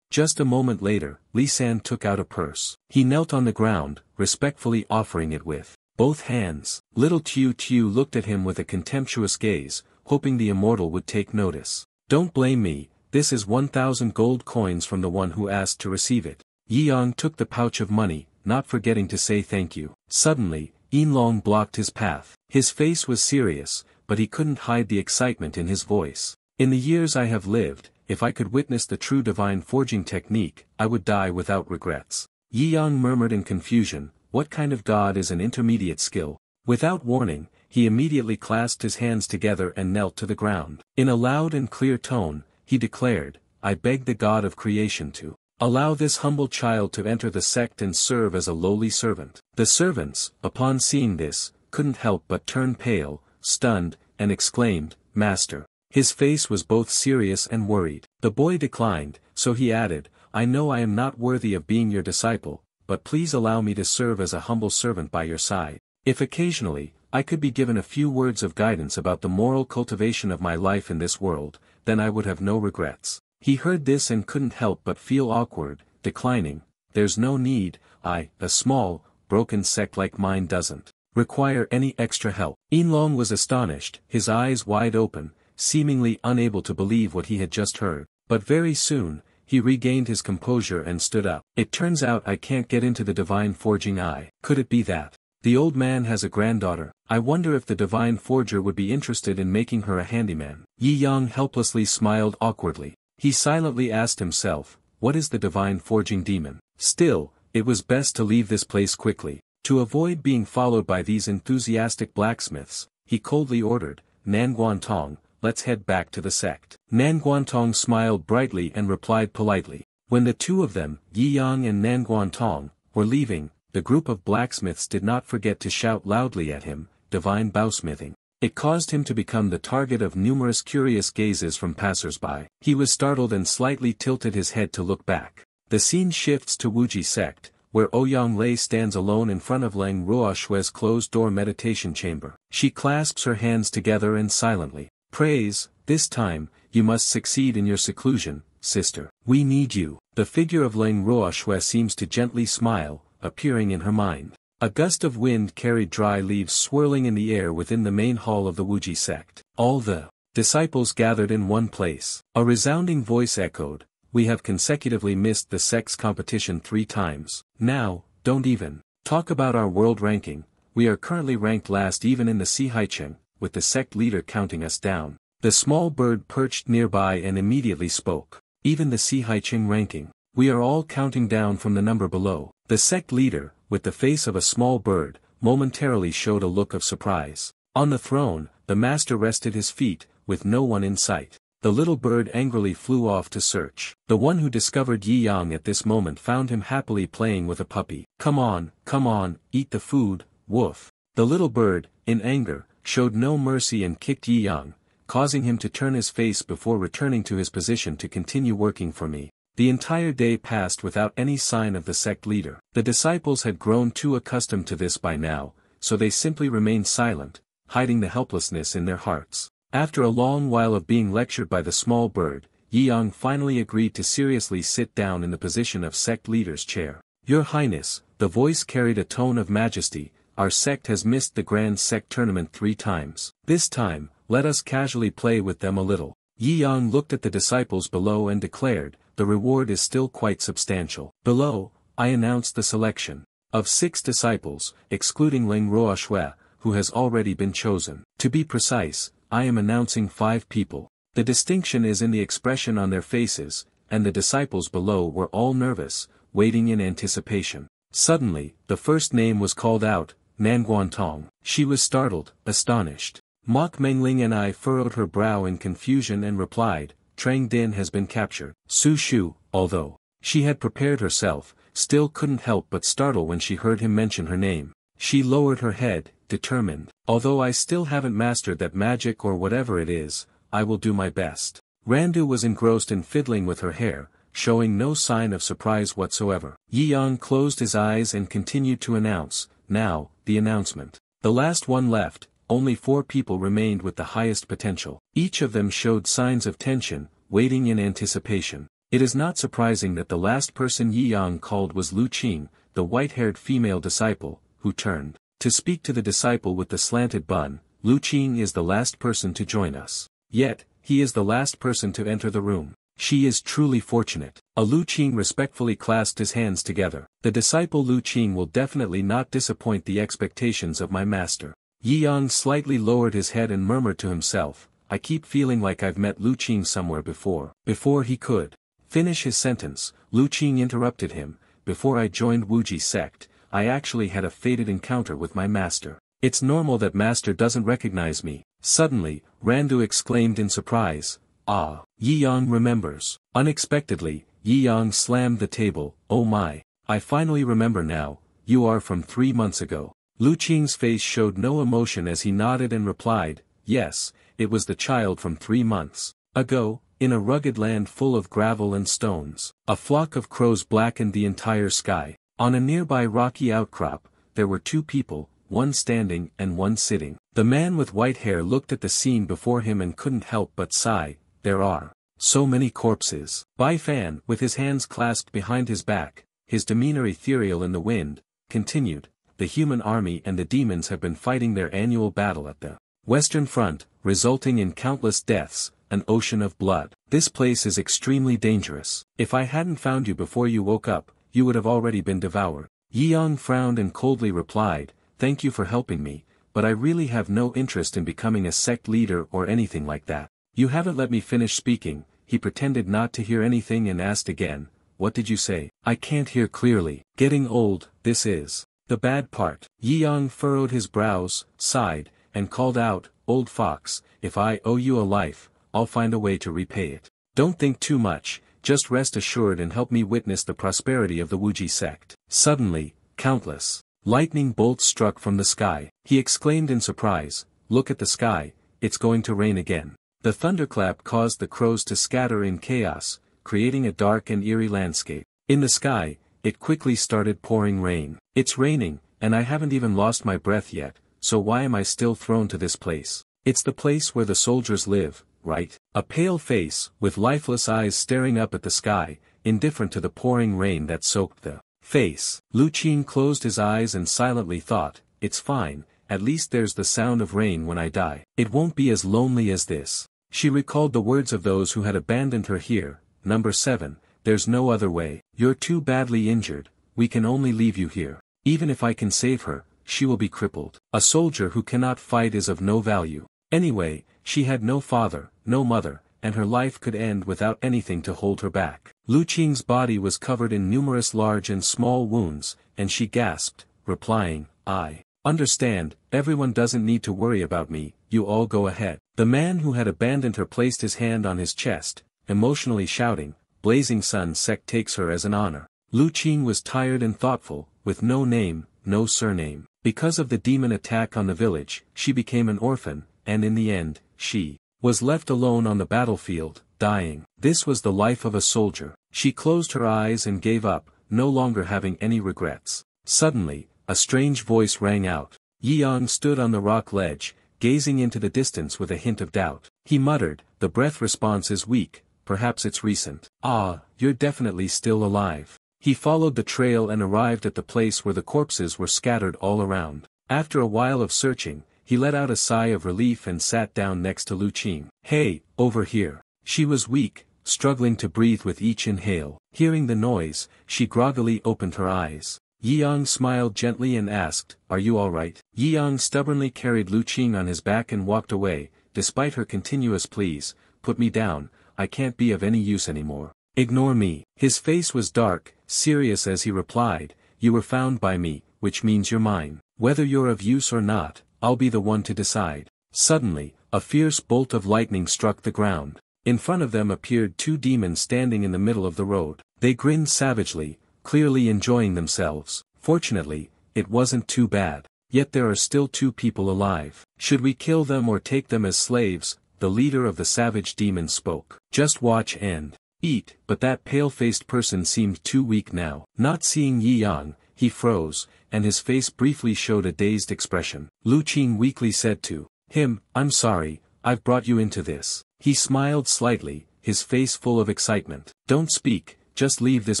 Just a moment later, Li San took out a purse. He knelt on the ground, respectfully offering it with both hands. Little Tiu looked at him with a contemptuous gaze, hoping the immortal would take notice. Don't blame me, this is 1,000 gold coins from the one who asked to receive it. Yi Yang took the pouch of money, not forgetting to say thank you. Suddenly, Yinlong blocked his path. His face was serious, but he couldn't hide the excitement in his voice. In the years I have lived, if I could witness the true divine forging technique, I would die without regrets. Yi Yang murmured in confusion, What kind of god is an intermediate skill? Without warning, he immediately clasped his hands together and knelt to the ground. In a loud and clear tone, he declared, I beg the God of creation to allow this humble child to enter the sect and serve as a lowly servant. The servants, upon seeing this, couldn't help but turn pale, stunned, and exclaimed, Master. His face was both serious and worried. The boy declined, so he added, I know I am not worthy of being your disciple, but please allow me to serve as a humble servant by your side. If occasionally, I could be given a few words of guidance about the moral cultivation of my life in this world, then I would have no regrets. He heard this and couldn't help but feel awkward, declining, There's no need, a small, broken sect like mine doesn't Require any extra help? Yinlong was astonished, his eyes wide open, seemingly unable to believe what he had just heard. But very soon, he regained his composure and stood up. It turns out I can't get into the divine forging eye. Could it be that? The old man has a granddaughter. I wonder if the divine forger would be interested in making her a handyman. Yi Yang helplessly smiled awkwardly. He silently asked himself, what is the divine forging demon? Still, it was best to leave this place quickly. To avoid being followed by these enthusiastic blacksmiths, he coldly ordered, Nanguantong, let's head back to the sect. Nanguantong smiled brightly and replied politely. When the two of them, Yi Yang and Nanguantong, were leaving, the group of blacksmiths did not forget to shout loudly at him, divine bowsmithing. It caused him to become the target of numerous curious gazes from passers-by. He was startled and slightly tilted his head to look back. The scene shifts to Wuji sect, where Ouyang Lei stands alone in front of Lang Ruoshue's closed-door meditation chamber. She clasps her hands together and silently prays, this time, you must succeed in your seclusion, sister. We need you. The figure of Lang Ruoshue seems to gently smile, appearing in her mind. A gust of wind carried dry leaves swirling in the air within the main hall of the Wuji sect. All the disciples gathered in one place. A resounding voice echoed, we have consecutively missed the sect's competition 3 times. Now, don't even talk about our world ranking, we are currently ranked last even in the Sihaicheng, with the sect leader counting us down. The small bird perched nearby and immediately spoke. Even the Sihaicheng ranking. We are all counting down from the number below. The sect leader, with the face of a small bird, momentarily showed a look of surprise. On the throne, the master rested his feet, with no one in sight. The little bird angrily flew off to search. The one who discovered Yi Yang at this moment found him happily playing with a puppy. Come on, eat the food, woof. The little bird, in anger, showed no mercy and kicked Yi Yang, causing him to turn his face before returning to his position to continue working for me. The entire day passed without any sign of the sect leader. The disciples had grown too accustomed to this by now, so they simply remained silent, hiding the helplessness in their hearts. After a long while of being lectured by the small bird, Yi Yang finally agreed to seriously sit down in the position of sect leader's chair. Your Highness, the voice carried a tone of majesty, our sect has missed the grand sect tournament 3 times. This time, let us casually play with them a little. Yi Yang looked at the disciples below and declared, the reward is still quite substantial. Below, I announced the selection of 6 disciples, excluding Ling Ruoshue, who has already been chosen. To be precise, I am announcing 5 people. The distinction is in the expression on their faces, and the disciples below were all nervous, waiting in anticipation. Suddenly, the first name was called out, Nanguantong. She was startled, astonished. Mok Mengling and I furrowed her brow in confusion and replied, Trang Din has been captured. Su Shu, although she had prepared herself, still couldn't help but startle when she heard him mention her name. She lowered her head, determined. Although I still haven't mastered that magic or whatever it is, I will do my best. Randu was engrossed in fiddling with her hair, showing no sign of surprise whatsoever. Yi Yang closed his eyes and continued to announce, now, the announcement. The last one left, only 4 people remained with the highest potential. Each of them showed signs of tension, waiting in anticipation. It is not surprising that the last person Yi Yang called was Lu Qing, the white-haired female disciple, who turned to speak to the disciple with the slanted bun. Lu Qing is the last person to join us. Yet, he is the last person to enter the room. She is truly fortunate. Lu Qing respectfully clasped his hands together. The disciple Lu Qing will definitely not disappoint the expectations of my master. Yi Yang slightly lowered his head and murmured to himself, I keep feeling like I've met Lu Qing somewhere before. Before he could finish his sentence, Lu Qing interrupted him, before I joined Wuji sect, I actually had a fated encounter with my master. It's normal that master doesn't recognize me. Suddenly, Randu exclaimed in surprise, ah, Yi Yang remembers. Unexpectedly, Yi Yang slammed the table, oh my, I finally remember now, you are from 3 months ago. Lu Qing's face showed no emotion as he nodded and replied, yes, it was the child from 3 months ago, in a rugged land full of gravel and stones. A flock of crows blackened the entire sky. On a nearby rocky outcrop, there were 2 people, one standing and one sitting. The man with white hair looked at the scene before him and couldn't help but sigh, there are so many corpses. Bai Fan, with his hands clasped behind his back, his demeanor ethereal in the wind, continued, the human army and the demons have been fighting their annual battle at the Western Front, resulting in countless deaths, an ocean of blood. This place is extremely dangerous. If I hadn't found you before you woke up, you would have already been devoured. Yi Yang frowned and coldly replied, "Thank you for helping me, but I really have no interest in becoming a sect leader or anything like that." "You haven't let me finish speaking." He pretended not to hear anything and asked again, "What did you say?" "I can't hear clearly. Getting old, this is the bad part." Yi Yang furrowed his brows, sighed, and called out, "Old fox, if I owe you a life, I'll find a way to repay it. Don't think too much, just rest assured and help me witness the prosperity of the Wuji sect." Suddenly, countless lightning bolts struck from the sky. He exclaimed in surprise, "Look at the sky, it's going to rain again." The thunderclap caused the crows to scatter in chaos, creating a dark and eerie landscape. In the sky, it quickly started pouring rain. "It's raining, and I haven't even lost my breath yet, so why am I still thrown to this place? It's the place where the soldiers live, right?" A pale face, with lifeless eyes staring up at the sky, indifferent to the pouring rain that soaked the face. Lu Qing closed his eyes and silently thought, "It's fine, at least there's the sound of rain when I die. It won't be as lonely as this." She recalled the words of those who had abandoned her here. "Number 7, there's no other way. You're too badly injured, we can only leave you here. Even if I can save her, she will be crippled. A soldier who cannot fight is of no value. Anyway, she had no father, no mother, and her life could end without anything to hold her back." Lu Qing's body was covered in numerous large and small wounds, and she gasped, replying, "I understand, everyone doesn't need to worry about me, you all go ahead." The man who had abandoned her placed his hand on his chest, emotionally shouting, "Blazing Sun sect takes her as an honor." Lu Qing was tired and thoughtful, with no name, no surname. Because of the demon attack on the village, she became an orphan, and in the end, she was left alone on the battlefield, dying. This was the life of a soldier. She closed her eyes and gave up, no longer having any regrets. Suddenly, a strange voice rang out. Yi Yang stood on the rock ledge, gazing into the distance with a hint of doubt. He muttered, "The breath response is weak, perhaps it's recent." "Ah, you're definitely still alive." He followed the trail and arrived at the place where the corpses were scattered all around. After a while of searching, he let out a sigh of relief and sat down next to Lu Qing. "Hey, over here." She was weak, struggling to breathe with each inhale. Hearing the noise, she groggily opened her eyes. Yi Yang smiled gently and asked, "Are you all right?" Yi Yang stubbornly carried Lu Qing on his back and walked away, despite her continuous pleas, "Put me down, I can't be of any use anymore. Ignore me." His face was dark, serious as he replied, "You were found by me, which means you're mine. Whether you're of use or not, I'll be the one to decide." Suddenly, a fierce bolt of lightning struck the ground. In front of them appeared 2 demons standing in the middle of the road. They grinned savagely, clearly enjoying themselves. Fortunately, it wasn't too bad. Yet there are still 2 people alive. "Should we kill them or take them as slaves?" The leader of the savage demons spoke. "Just watch and eat." But that pale-faced person seemed too weak now. Not seeing Yi Yang, he froze, and his face briefly showed a dazed expression. Lu Qing weakly said to him, "I'm sorry, I've brought you into this." He smiled slightly, his face full of excitement. "Don't speak, just leave this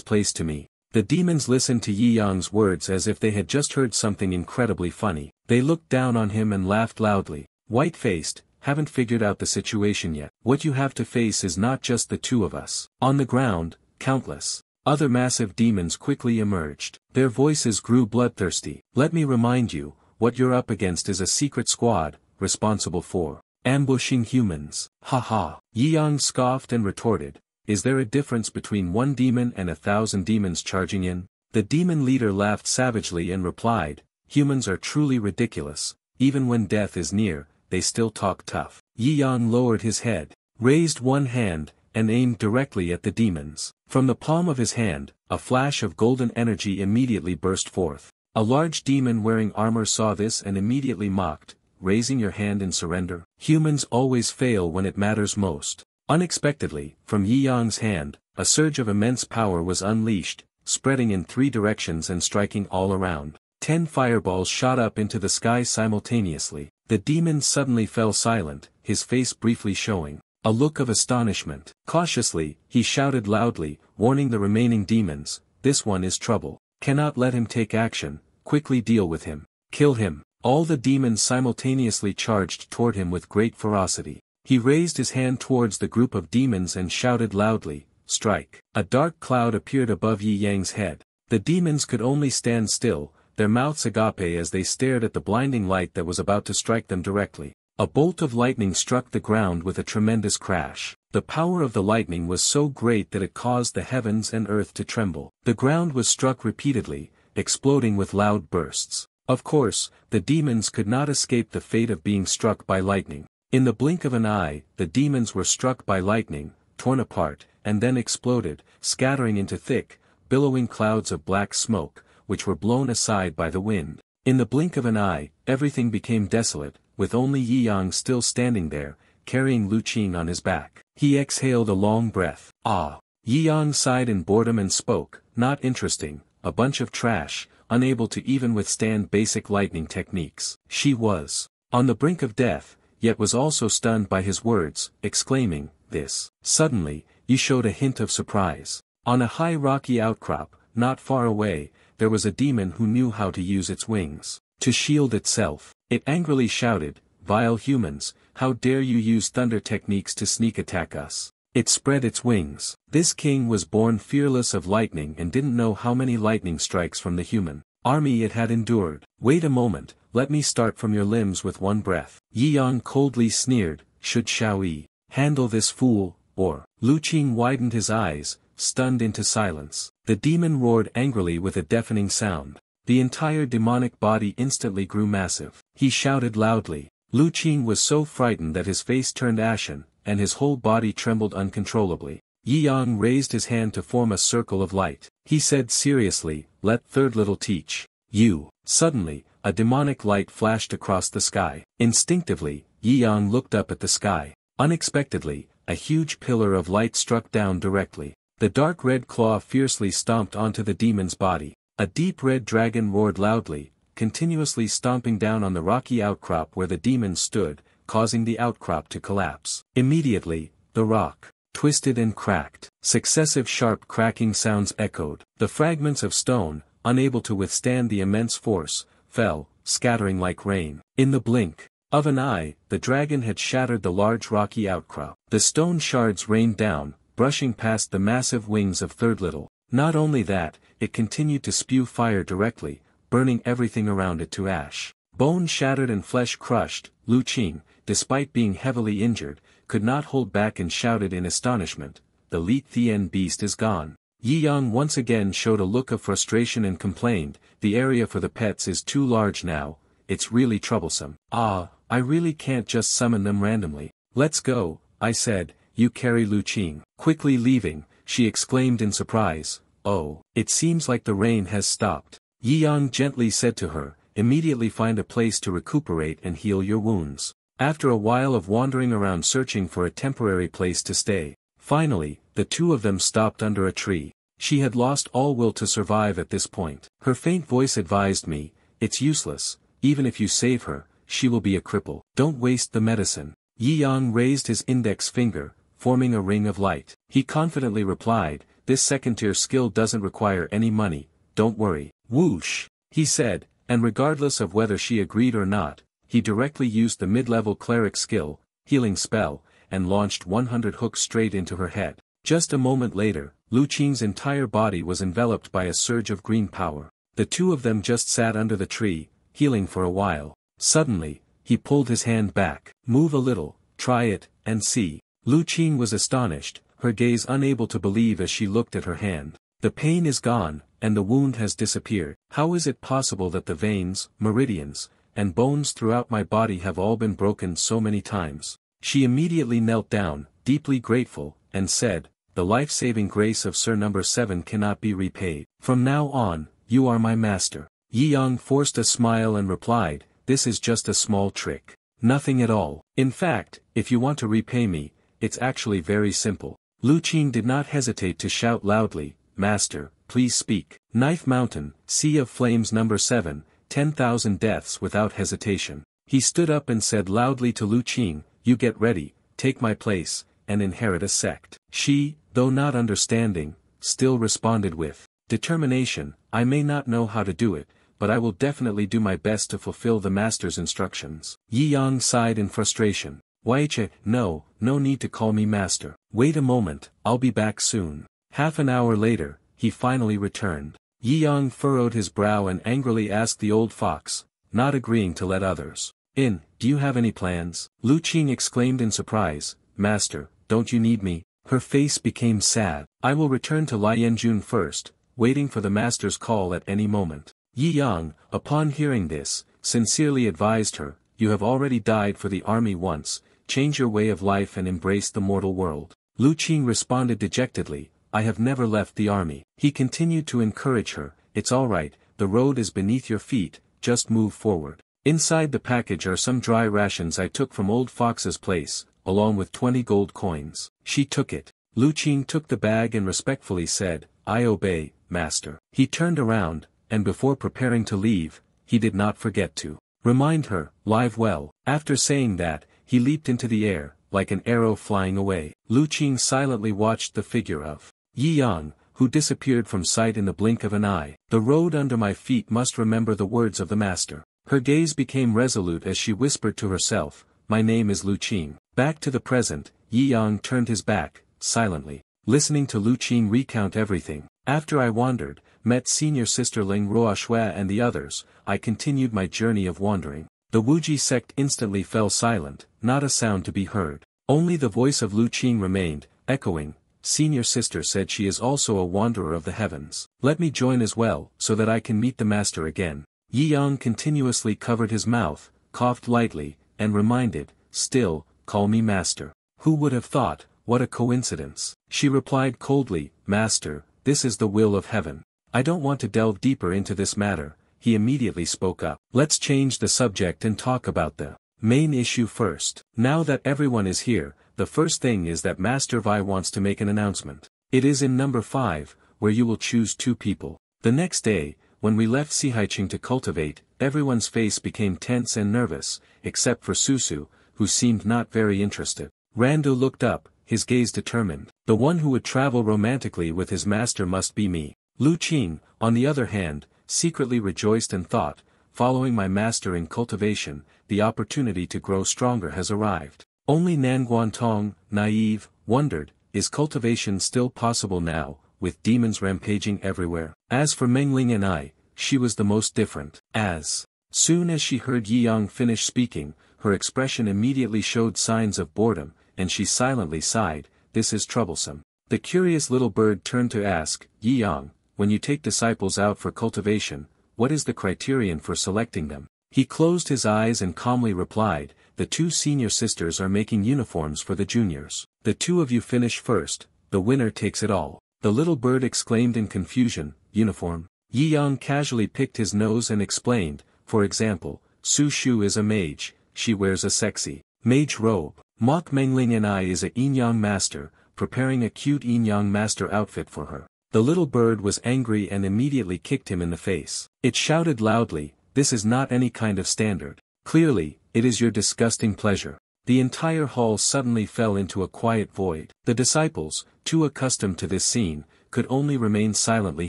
place to me." The demons listened to Yi Yang's words as if they had just heard something incredibly funny. They looked down on him and laughed loudly. "White-faced, haven't figured out the situation yet. What you have to face is not just the 2 of us." On the ground, countless other massive demons quickly emerged. Their voices grew bloodthirsty. "Let me remind you, what you're up against is a secret squad, responsible for ambushing humans." "Ha ha." Yi Yang scoffed and retorted, "Is there a difference between 1 demon and 1,000 demons charging in?" The demon leader laughed savagely and replied, "Humans are truly ridiculous, even when death is near, they still talk tough." Yi Yang lowered his head, raised one hand, and aimed directly at the demons. From the palm of his hand, a flash of golden energy immediately burst forth. A large demon wearing armor saw this and immediately mocked, "Raising your hand in surrender? Humans always fail when it matters most." Unexpectedly, from Yi Yang's hand, a surge of immense power was unleashed, spreading in 3 directions and striking all around. 10 fireballs shot up into the sky simultaneously. The demon suddenly fell silent, his face briefly showing a look of astonishment. Cautiously, he shouted loudly, warning the remaining demons, "This one is trouble. Cannot let him take action, quickly deal with him. Kill him. All the demons simultaneously charged toward him with great ferocity. He raised his hand towards the group of demons and shouted loudly, "Strike!" A dark cloud appeared above Yi Yang's head. The demons could only stand still, their mouths agape as they stared at the blinding light that was about to strike them directly. A bolt of lightning struck the ground with a tremendous crash. The power of the lightning was so great that it caused the heavens and earth to tremble. The ground was struck repeatedly, exploding with loud bursts. Of course, the demons could not escape the fate of being struck by lightning. In the blink of an eye, the demons were struck by lightning, torn apart, and then exploded, scattering into thick, billowing clouds of black smoke, which were blown aside by the wind. In the blink of an eye, everything became desolate, with only Yi Yang still standing there, carrying Lu Qing on his back. He exhaled a long breath. "Ah!" Yi Yang sighed in boredom and spoke, "Not interesting, a bunch of trash, unable to even withstand basic lightning techniques." She was on the brink of death, yet was also stunned by his words, exclaiming, "This." Suddenly, Yi showed a hint of surprise. On a high rocky outcrop, not far away, there was a demon who knew how to use its wings to shield itself. It angrily shouted, "Vile humans, how dare you use thunder techniques to sneak attack us?" It spread its wings. This king was born fearless of lightning and didn't know how many lightning strikes from the human army it had endured. "Wait a moment, let me start from your limbs with one breath." Yi Yang coldly sneered, "Should Xiaoyi handle this fool, or?" Lu Qing widened his eyes, stunned into silence. The demon roared angrily with a deafening sound. The entire demonic body instantly grew massive. He shouted loudly. Lu Qing was so frightened that his face turned ashen, and his whole body trembled uncontrollably. Yi Yang raised his hand to form a circle of light. He said seriously, "Let third little teach you." Suddenly, a demonic light flashed across the sky. Instinctively, Yi Yang looked up at the sky. Unexpectedly, a huge pillar of light struck down directly. The dark red claw fiercely stomped onto the demon's body. A deep red dragon roared loudly, continuously stomping down on the rocky outcrop where the demon stood, causing the outcrop to collapse. Immediately, the rock twisted and cracked. Successive sharp cracking sounds echoed. The fragments of stone, unable to withstand the immense force, fell, scattering like rain. In the blink of an eye, the dragon had shattered the large rocky outcrop. The stone shards rained down, brushing past the massive wings of Third Little. Not only that, it continued to spew fire directly, burning everything around it to ash. Bone shattered and flesh crushed, Lu Qing, despite being heavily injured, could not hold back and shouted in astonishment, "The Li Thien beast is gone." Yi Yang once again showed a look of frustration and complained, "The area for the pets is too large now, it's really troublesome." "Ah, I really can't just summon them randomly." "Let's go," I said, "you carry Lu Qing." Quickly leaving, she exclaimed in surprise, "Oh, it seems like the rain has stopped." Yi Yang gently said to her, "Immediately find a place to recuperate and heal your wounds." After a while of wandering around searching for a temporary place to stay, finally, the two of them stopped under a tree. She had lost all will to survive at this point. Her faint voice advised me, "It's useless, even if you save her, she will be a cripple. Don't waste the medicine." Yi Yang raised his index finger, forming a ring of light. He confidently replied, "This second-tier skill doesn't require any money, don't worry." "Whoosh," he said, and regardless of whether she agreed or not, he directly used the mid-level cleric skill, healing spell, and launched 100 hooks straight into her head. Just a moment later, Lu Qing's entire body was enveloped by a surge of green power. The two of them just sat under the tree, healing for a while. Suddenly, he pulled his hand back. "Move a little, try it, and see." Lu Qing was astonished, her gaze unable to believe as she looked at her hand. "The pain is gone, and the wound has disappeared. How is it possible that the veins, meridians, and bones throughout my body have all been broken so many times?" She immediately knelt down, deeply grateful, and said, "The life-saving grace of Sir Number 7 cannot be repaid. From now on, you are my master." Yi Yang forced a smile and replied, "This is just a small trick. Nothing at all. In fact, if you want to repay me, it's actually very simple." Lu Qing did not hesitate to shout loudly, "Master, please speak." "Knife Mountain, Sea of Flames Number 7, 10,000 deaths without hesitation." He stood up and said loudly to Lu Qing, "You get ready, take my place, and inherit a sect." She, though not understanding, still responded with determination, "I may not know how to do it, but I will definitely do my best to fulfill the master's instructions. Yi Yang sighed in frustration. Waiche, no need to call me master. Wait a moment, I'll be back soon. Half an hour later, he finally returned. Yi Yang furrowed his brow and angrily asked the old fox, not agreeing to let others in. Do you have any plans? Lu Qing exclaimed in surprise, Master, don't you need me? Her face became sad. I will return to Lianjun first, waiting for the master's call at any moment. Yi Yang, upon hearing this, sincerely advised her, you have already died for the army once, change your way of life and embrace the mortal world. Lu Qing responded dejectedly, I have never left the army. He continued to encourage her, it's alright, the road is beneath your feet, just move forward. Inside the package are some dry rations I took from old Fox's place, along with 20 gold coins. She took it. Lu Qing took the bag and respectfully said, I obey, master. He turned around, and before preparing to leave, he did not forget to remind her, live well. After saying that, he leaped into the air, like an arrow flying away. Lu Qing silently watched the figure of Yi Yang, who disappeared from sight in the blink of an eye. The road under my feet must remember the words of the master. Her gaze became resolute as she whispered to herself, my name is Lu Qing. Back to the present, Yi Yang turned his back, silently, listening to Lu Qing recount everything. After I wandered, met senior sister Ling Ruoxue and the others, I continued my journey of wandering. The Wuji sect instantly fell silent, not a sound to be heard. Only the voice of Lu Qing remained, echoing, senior sister said she is also a wanderer of the heavens. Let me join as well, so that I can meet the master again. Yi Yang continuously covered his mouth, coughed lightly, and reminded, still, call me master. Who would have thought, what a coincidence. She replied coldly, Master, this is the will of heaven. I don't want to delve deeper into this matter. He immediately spoke up. Let's change the subject and talk about the main issue first. Now that everyone is here, the first thing is that Master Vi wants to make an announcement. It is in number 5, where you will choose 2 people. The next day, when we left Sihaiching to cultivate, everyone's face became tense and nervous, except for Susu, who seemed not very interested. Randu looked up, his gaze determined. The one who would travel romantically with his master must be me. Lu Qing, on the other hand, secretly rejoiced and thought, following my master in cultivation, the opportunity to grow stronger has arrived. Only Nan Guantong, naive, wondered, is cultivation still possible now, with demons rampaging everywhere? As for Mengling and I, she was the most different. As soon as she heard Yi Yang finish speaking, her expression immediately showed signs of boredom, and she silently sighed, this is troublesome. The curious little bird turned to ask, Yi Yang, when you take disciples out for cultivation, what is the criterion for selecting them? He closed his eyes and calmly replied, the 2 senior sisters are making uniforms for the juniors. The 2 of you finish first, the winner takes it all. The little bird exclaimed in confusion, uniform? Yi Yang casually picked his nose and explained, for example, Su Shu is a mage, she wears a sexy mage robe. Mok Mengling and I is a yin-yang master, preparing a cute yin-yang master outfit for her. The little bird was angry and immediately kicked him in the face. It shouted loudly, this is not any kind of standard. Clearly, it is your disgusting pleasure. The entire hall suddenly fell into a quiet void. The disciples, too accustomed to this scene, could only remain silently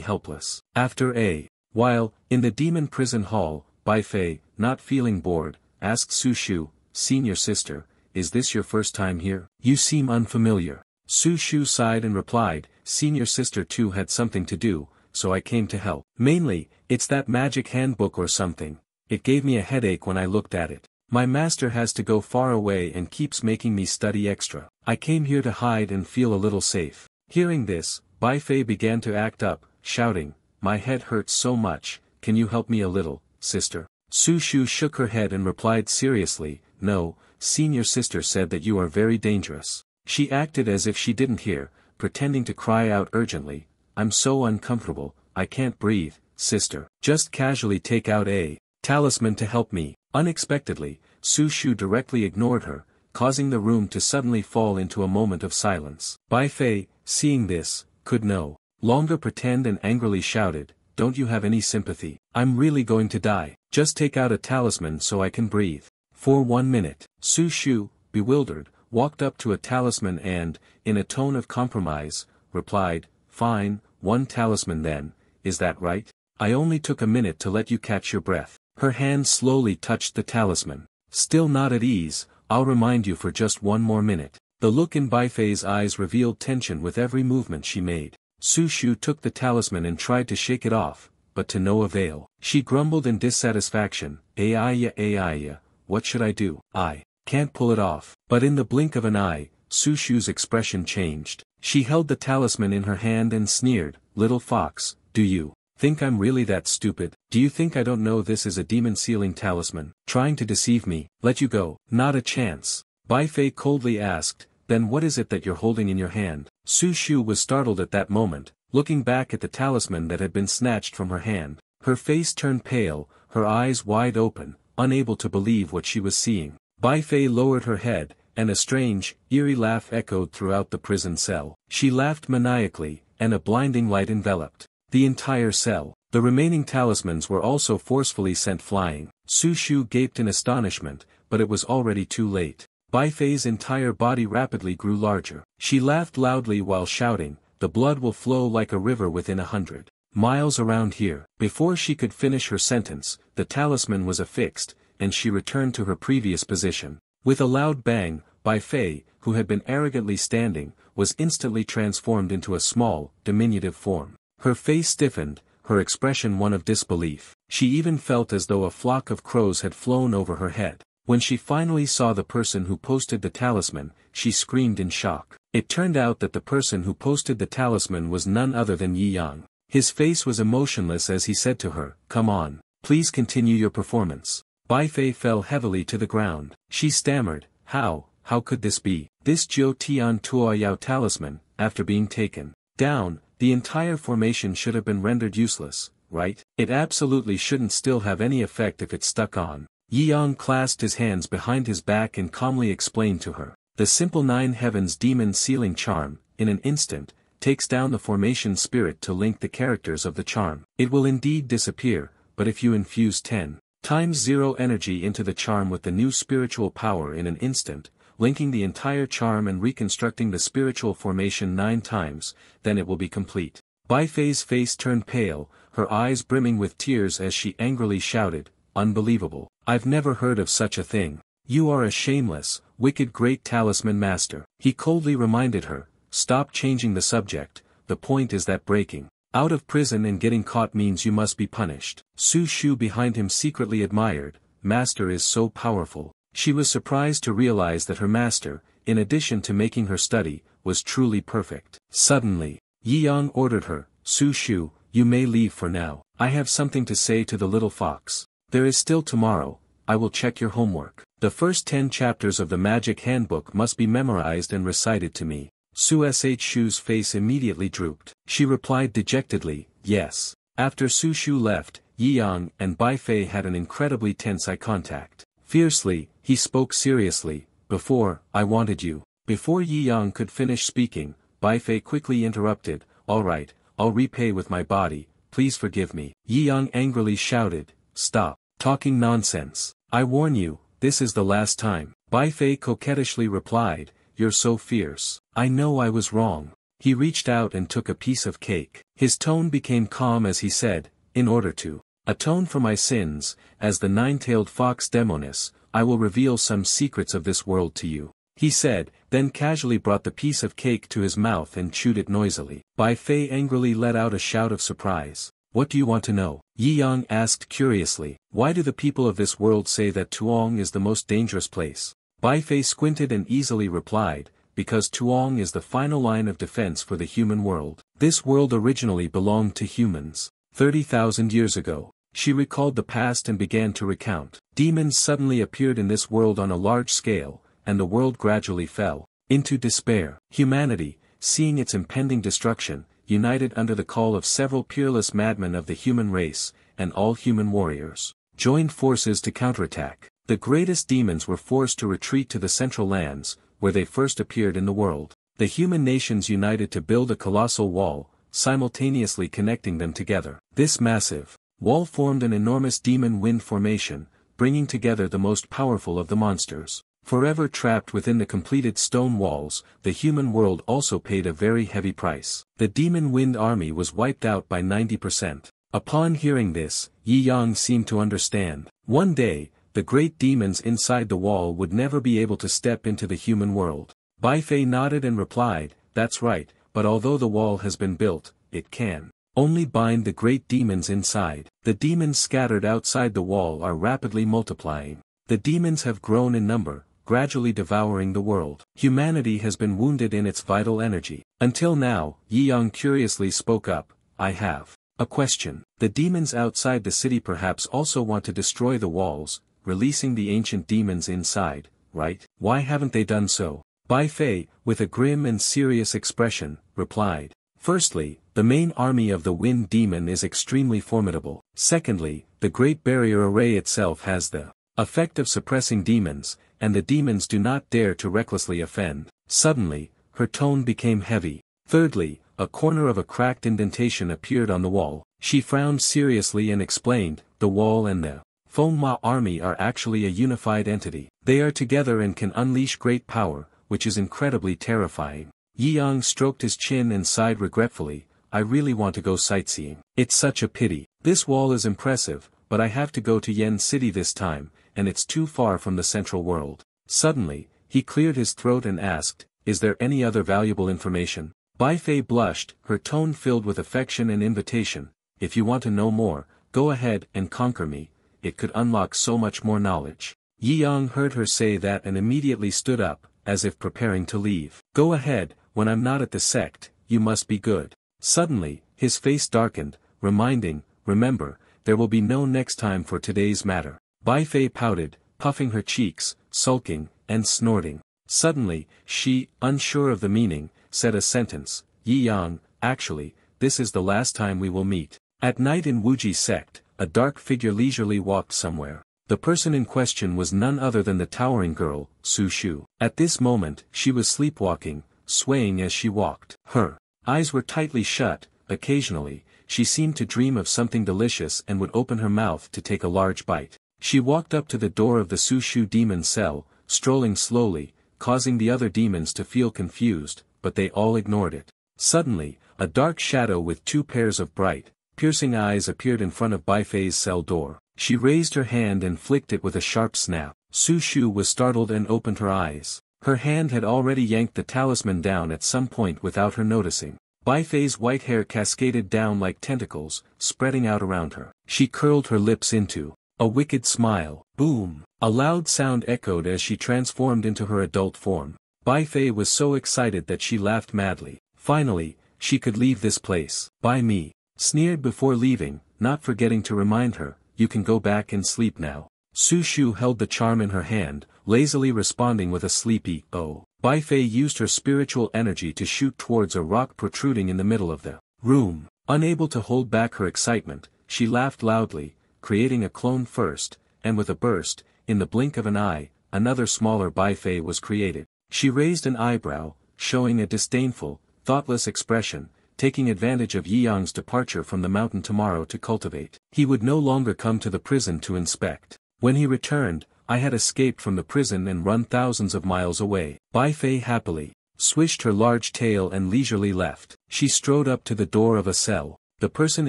helpless. After a while, in the demon prison hall, Bai Fei, not feeling bored, asked Su Shu, senior sister, is this your first time here? You seem unfamiliar. Su Shu sighed and replied, senior sister too had something to do, so I came to help. Mainly, it's that magic handbook or something. It gave me a headache when I looked at it. My master has to go far away and keeps making me study extra. I came here to hide and feel a little safe. Hearing this, Bai Fei began to act up, shouting, my head hurts so much, can you help me a little, sister? Su Shu shook her head and replied seriously, no, senior sister said that you are very dangerous. She acted as if she didn't hear, pretending to cry out urgently, I'm so uncomfortable, I can't breathe, sister. Just casually take out a talisman to help me. Unexpectedly, Su Shu directly ignored her, causing the room to suddenly fall into a moment of silence. Bai Fei, seeing this, could no longer pretend and angrily shouted, don't you have any sympathy? I'm really going to die. Just take out a talisman so I can breathe. For 1 minute. Su Shu, bewildered, walked up to a talisman and, in a tone of compromise, replied, fine, 1 talisman then, is that right? I only took a minute to let you catch your breath. Her hand slowly touched the talisman. Still not at ease, I'll remind you for just one more minute. The look in Bai Fei's eyes revealed tension with every movement she made. Su Shu took the talisman and tried to shake it off, but to no avail. She grumbled in dissatisfaction, Aiya, what should I do? I can't pull it off. But in the blink of an eye, Su Shu's expression changed. She held the talisman in her hand and sneered, little fox, do you think I'm really that stupid? Do you think I don't know this is a demon sealing talisman? Trying to deceive me? Let you go? Not a chance. Bai Fei coldly asked, then what is it that you're holding in your hand? Su Shu was startled at that moment, looking back at the talisman that had been snatched from her hand. Her face turned pale, her eyes wide open, unable to believe what she was seeing. Bai Fei lowered her head, and a strange, eerie laugh echoed throughout the prison cell. She laughed maniacally, and a blinding light enveloped the entire cell. The remaining talismans were also forcefully sent flying. Su Shu gaped in astonishment, but it was already too late. Bai Fei's entire body rapidly grew larger. She laughed loudly while shouting, the blood will flow like a river within 100 miles around here. Before she could finish her sentence, the talisman was affixed, and she returned to her previous position. With a loud bang, Bai Fei, who had been arrogantly standing, was instantly transformed into a small, diminutive form. Her face stiffened, her expression one of disbelief. She even felt as though a flock of crows had flown over her head. When she finally saw the person who posted the talisman, she screamed in shock. It turned out that the person who posted the talisman was none other than Yi Yang. His face was emotionless as he said to her, come on, please continue your performance. Bai Fei fell heavily to the ground. She stammered, how could this be? This Jiu Tian Tuo Yao talisman, after being taken down, the entire formation should have been rendered useless, right? It absolutely shouldn't still have any effect if it's stuck on. Yi Yang clasped his hands behind his back and calmly explained to her. The simple Nine Heavens demon sealing charm, in an instant, takes down the formation spirit to link the characters of the charm. It will indeed disappear, but if you infuse 10 times 0 energy into the charm with the new spiritual power in an instant, linking the entire charm and reconstructing the spiritual formation 9 times, then it will be complete. Bai Fei's face turned pale, her eyes brimming with tears as she angrily shouted, unbelievable. I've never heard of such a thing. You are a shameless, wicked great talisman master. He coldly reminded her, stop changing the subject, the point is that breaking out of prison and getting caught means you must be punished. Su Shu behind him secretly admired, master is so powerful. She was surprised to realize that her master, in addition to making her study, was truly perfect. Suddenly, Yi Yang ordered her, Su Shu, you may leave for now. I have something to say to the little fox. There is still tomorrow, I will check your homework. The first 10 chapters of the magic handbook must be memorized and recited to me. Su Shu's face immediately drooped. She replied dejectedly, yes. After Su Shu left, Yi Yang and Bai Fei had an incredibly tense eye contact. Fiercely, he spoke seriously, before, I wanted you. Before Yi Yang could finish speaking, Bai Fei quickly interrupted, all right, I'll repay with my body, please forgive me. Yi Yang angrily shouted, stop talking nonsense. I warn you, this is the last time. Bai Fei coquettishly replied, you're so fierce. I know I was wrong. He reached out and took a piece of cake. His tone became calm as he said, in order to atone for my sins, as the nine-tailed fox Demonis, I will reveal some secrets of this world to you. He said, then casually brought the piece of cake to his mouth and chewed it noisily. Bai Fei angrily let out a shout of surprise. What do you want to know? Yi Yang asked curiously. Why do the people of this world say that Tuong is the most dangerous place? Bai Fei squinted and easily replied, because Tuong is the final line of defense for the human world. This world originally belonged to humans. 30,000 years ago. She recalled the past and began to recount. Demons suddenly appeared in this world on a large scale, and the world gradually fell into despair. Humanity, seeing its impending destruction, united under the call of several peerless madmen of the human race, and all human warriors, joined forces to counterattack. The greatest demons were forced to retreat to the Central Lands, where they first appeared in the world. The human nations united to build a colossal wall, simultaneously connecting them together. This massive wall formed an enormous demon wind formation, bringing together the most powerful of the monsters. Forever trapped within the completed stone walls, the human world also paid a very heavy price. The demon wind army was wiped out by 90% Upon hearing this, Yi Yang seemed to understand. One day, the great demons inside the wall would never be able to step into the human world. Bai Fei nodded and replied, "That's right, but although the wall has been built, it can only bind the great demons inside. The demons scattered outside the wall are rapidly multiplying. The demons have grown in number, gradually devouring the world. Humanity has been wounded in its vital energy. Until now," Yi Yang curiously spoke up, "I have a question. The demons outside the city perhaps also want to destroy the walls, releasing the ancient demons inside, right? Why haven't they done so?" Bai Fei, with a grim and serious expression, replied. "Firstly, the main army of the wind demon is extremely formidable. Secondly, the Great Barrier Array itself has the effect of suppressing demons, and the demons do not dare to recklessly offend." Suddenly, her tone became heavy. "Thirdly, a corner of a cracked indentation appeared on the wall." She frowned seriously and explained, "The wall and the Fengma army are actually a unified entity. They are together and can unleash great power, which is incredibly terrifying." Yi Yang stroked his chin and sighed regretfully, "I really want to go sightseeing. It's such a pity. This wall is impressive, but I have to go to Yen City this time, and it's too far from the central world." Suddenly, he cleared his throat and asked, "Is there any other valuable information?" Bai Fei blushed, her tone filled with affection and invitation. "If you want to know more, go ahead and conquer me. It could unlock so much more knowledge." Yi Yang heard her say that and immediately stood up, as if preparing to leave. "Go ahead, when I'm not at the sect, you must be good." Suddenly, his face darkened, reminding, "Remember, there will be no next time for today's matter." Bai Fei pouted, puffing her cheeks, sulking, and snorting. Suddenly, she, unsure of the meaning, said a sentence, "Yi Yang, actually, this is the last time we will meet." At night in Wuji sect, a dark figure leisurely walked somewhere. The person in question was none other than the towering girl, Su Shu. At this moment, she was sleepwalking, swaying as she walked. Her eyes were tightly shut. Occasionally, she seemed to dream of something delicious and would open her mouth to take a large bite. She walked up to the door of the Su Shu demon cell, strolling slowly, causing the other demons to feel confused, but they all ignored it. Suddenly, a dark shadow with two pairs of bright, piercing eyes appeared in front of Bai Fei's cell door. She raised her hand and flicked it with a sharp snap. Su Shu was startled and opened her eyes. Her hand had already yanked the talisman down at some point without her noticing. Bai Fei's white hair cascaded down like tentacles, spreading out around her. She curled her lips into a wicked smile. Boom! A loud sound echoed as she transformed into her adult form. Bai Fei was so excited that she laughed madly. Finally, she could leave this place. "By me," sneered before leaving, not forgetting to remind her, "You can go back and sleep now." Su Shu held the charm in her hand, lazily responding with a sleepy, "Oh." Bai Fei used her spiritual energy to shoot towards a rock protruding in the middle of the room. Unable to hold back her excitement, she laughed loudly, creating a clone first, and with a burst, in the blink of an eye, another smaller Bai Fei was created. She raised an eyebrow, showing a disdainful, thoughtless expression, taking advantage of Yi Yang's departure from the mountain tomorrow to cultivate. He would no longer come to the prison to inspect. When he returned, I had escaped from the prison and run thousands of miles away. Bai Fei happily swished her large tail and leisurely left. She strode up to the door of a cell. The person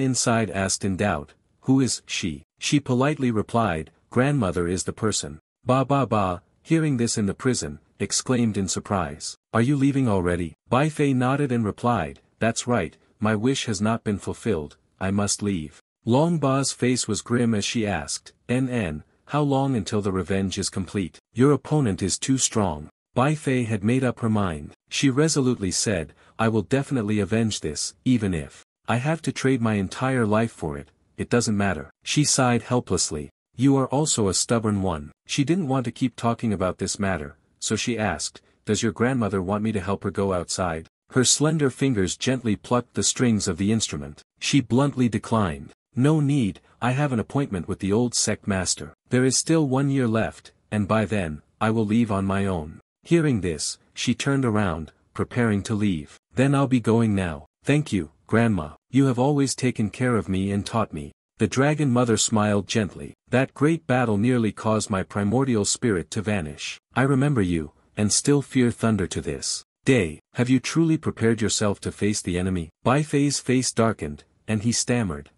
inside asked in doubt, "Who is she?" She politely replied, "Grandmother is the person." Ba ba ba, hearing this in the prison, exclaimed in surprise, "Are you leaving already?" Bai Fei nodded and replied, "That's right, my wish has not been fulfilled, I must leave." Long Ba's face was grim as she asked, "NN, how long until the revenge is complete?" "Your opponent is too strong." Bai Fei had made up her mind. She resolutely said, "I will definitely avenge this, even if I have to trade my entire life for it, it doesn't matter." She sighed helplessly. "You are also a stubborn one." She didn't want to keep talking about this matter, so she asked, "Does your grandmother want me to help her go outside?" Her slender fingers gently plucked the strings of the instrument. She bluntly declined. "No need, I have an appointment with the old sect master. There is still 1 year left, and by then, I will leave on my own." Hearing this, she turned around, preparing to leave. "Then I'll be going now. Thank you, Grandma. You have always taken care of me and taught me." The dragon mother smiled gently. "That great battle nearly caused my primordial spirit to vanish. I remember you, and still fear thunder to this day. Have you truly prepared yourself to face the enemy?" Bai Fei's face darkened, and he stammered,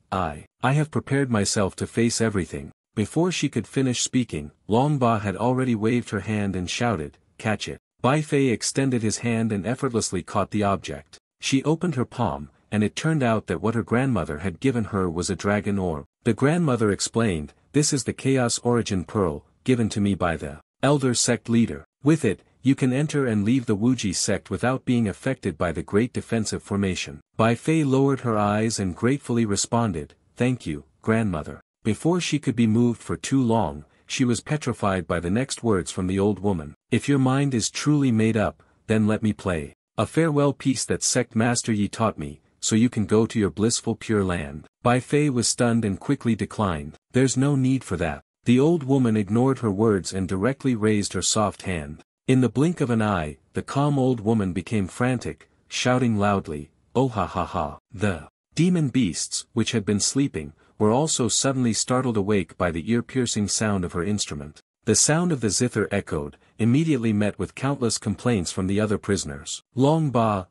I have prepared myself to face everything. Before she could finish speaking, Long Ba had already waved her hand and shouted, catch it. Bai Fei extended his hand and effortlessly caught the object. She opened her palm, and it turned out that what her grandmother had given her was a dragon orb. The grandmother explained, this is the Chaos Origin Pearl, given to me by the Elder Sect Leader. With it, you can enter and leave the Wuji sect without being affected by the Great Defensive Formation. Bai Fei lowered her eyes and gratefully responded, thank you, grandmother. Before she could be moved for too long, she was petrified by the next words from the old woman. If your mind is truly made up, then let me play a farewell piece that sect master Yi taught me, so you can go to your blissful pure land. Bai Fei was stunned and quickly declined. There's no need for that. The old woman ignored her words and directly raised her soft hand. In the blink of an eye, the calm old woman became frantic, shouting loudly, oh ha ha ha. The demon beasts, which had been sleeping, were also suddenly startled awake by the ear-piercing sound of her instrument. The sound of the zither echoed, immediately met with countless complaints from the other prisoners. Long Ba,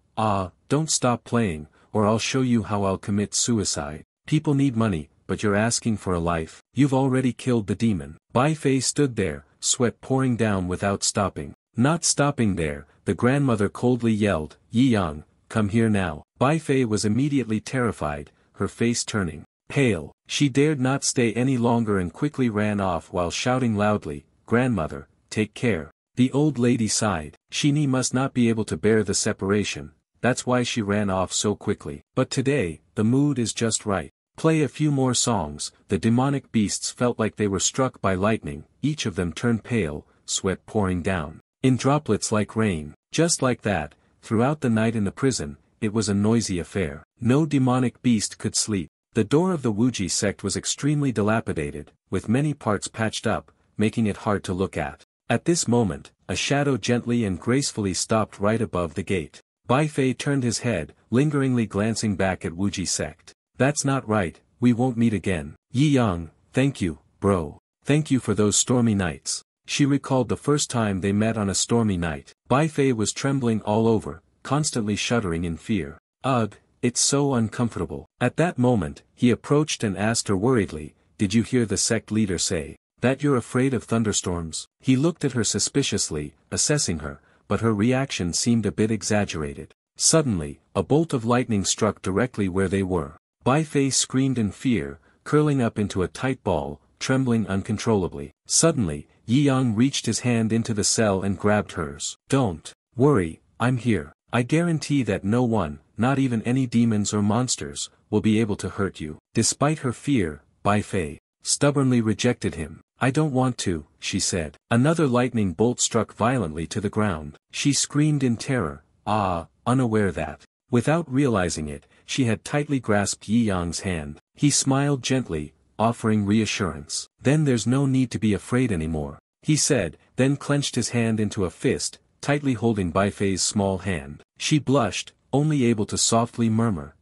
don't stop playing, or I'll show you how I'll commit suicide. People need money, but you're asking for a life. You've already killed the demon. Bai Fei stood there, sweat pouring down without stopping. Not stopping there, the grandmother coldly yelled, Yi Yang, come here now. Bai Fei was immediately terrified, her face turning pale. She dared not stay any longer and quickly ran off while shouting loudly, grandmother, take care. The old lady sighed. Shini must not be able to bear the separation, that's why she ran off so quickly. But today, the mood is just right. Play a few more songs. The demonic beasts felt like they were struck by lightning, each of them turned pale, sweat pouring down in droplets like rain. Just like that, throughout the night in the prison, it was a noisy affair. No demonic beast could sleep. The door of the Wuji sect was extremely dilapidated, with many parts patched up, making it hard to look at. At this moment, a shadow gently and gracefully stopped right above the gate. Bai Fei turned his head, lingeringly glancing back at Wuji sect. That's not right, we won't meet again. Yi Yang, thank you, bro. Thank you for those stormy nights. She recalled the first time they met on a stormy night. Bai Fei was trembling all over, constantly shuddering in fear. Ugh, it's so uncomfortable. At that moment, he approached and asked her worriedly, did you hear the sect leader say that you're afraid of thunderstorms? He looked at her suspiciously, assessing her, but her reaction seemed a bit exaggerated. Suddenly, a bolt of lightning struck directly where they were. Bai Fei screamed in fear, curling up into a tight ball, trembling uncontrollably. Suddenly, Yi Yang reached his hand into the cell and grabbed hers. Don't worry, I'm here. I guarantee that no one, not even any demons or monsters, will be able to hurt you. Despite her fear, Bai Fei stubbornly rejected him. I don't want to, she said. Another lightning bolt struck violently to the ground. She screamed in terror, unaware that, without realizing it, she had tightly grasped Yi Yang's hand. He smiled gently, offering reassurance. Then there's no need to be afraid anymore, he said, then clenched his hand into a fist, tightly holding Bai Fei's small hand. She blushed, only able to softly murmur,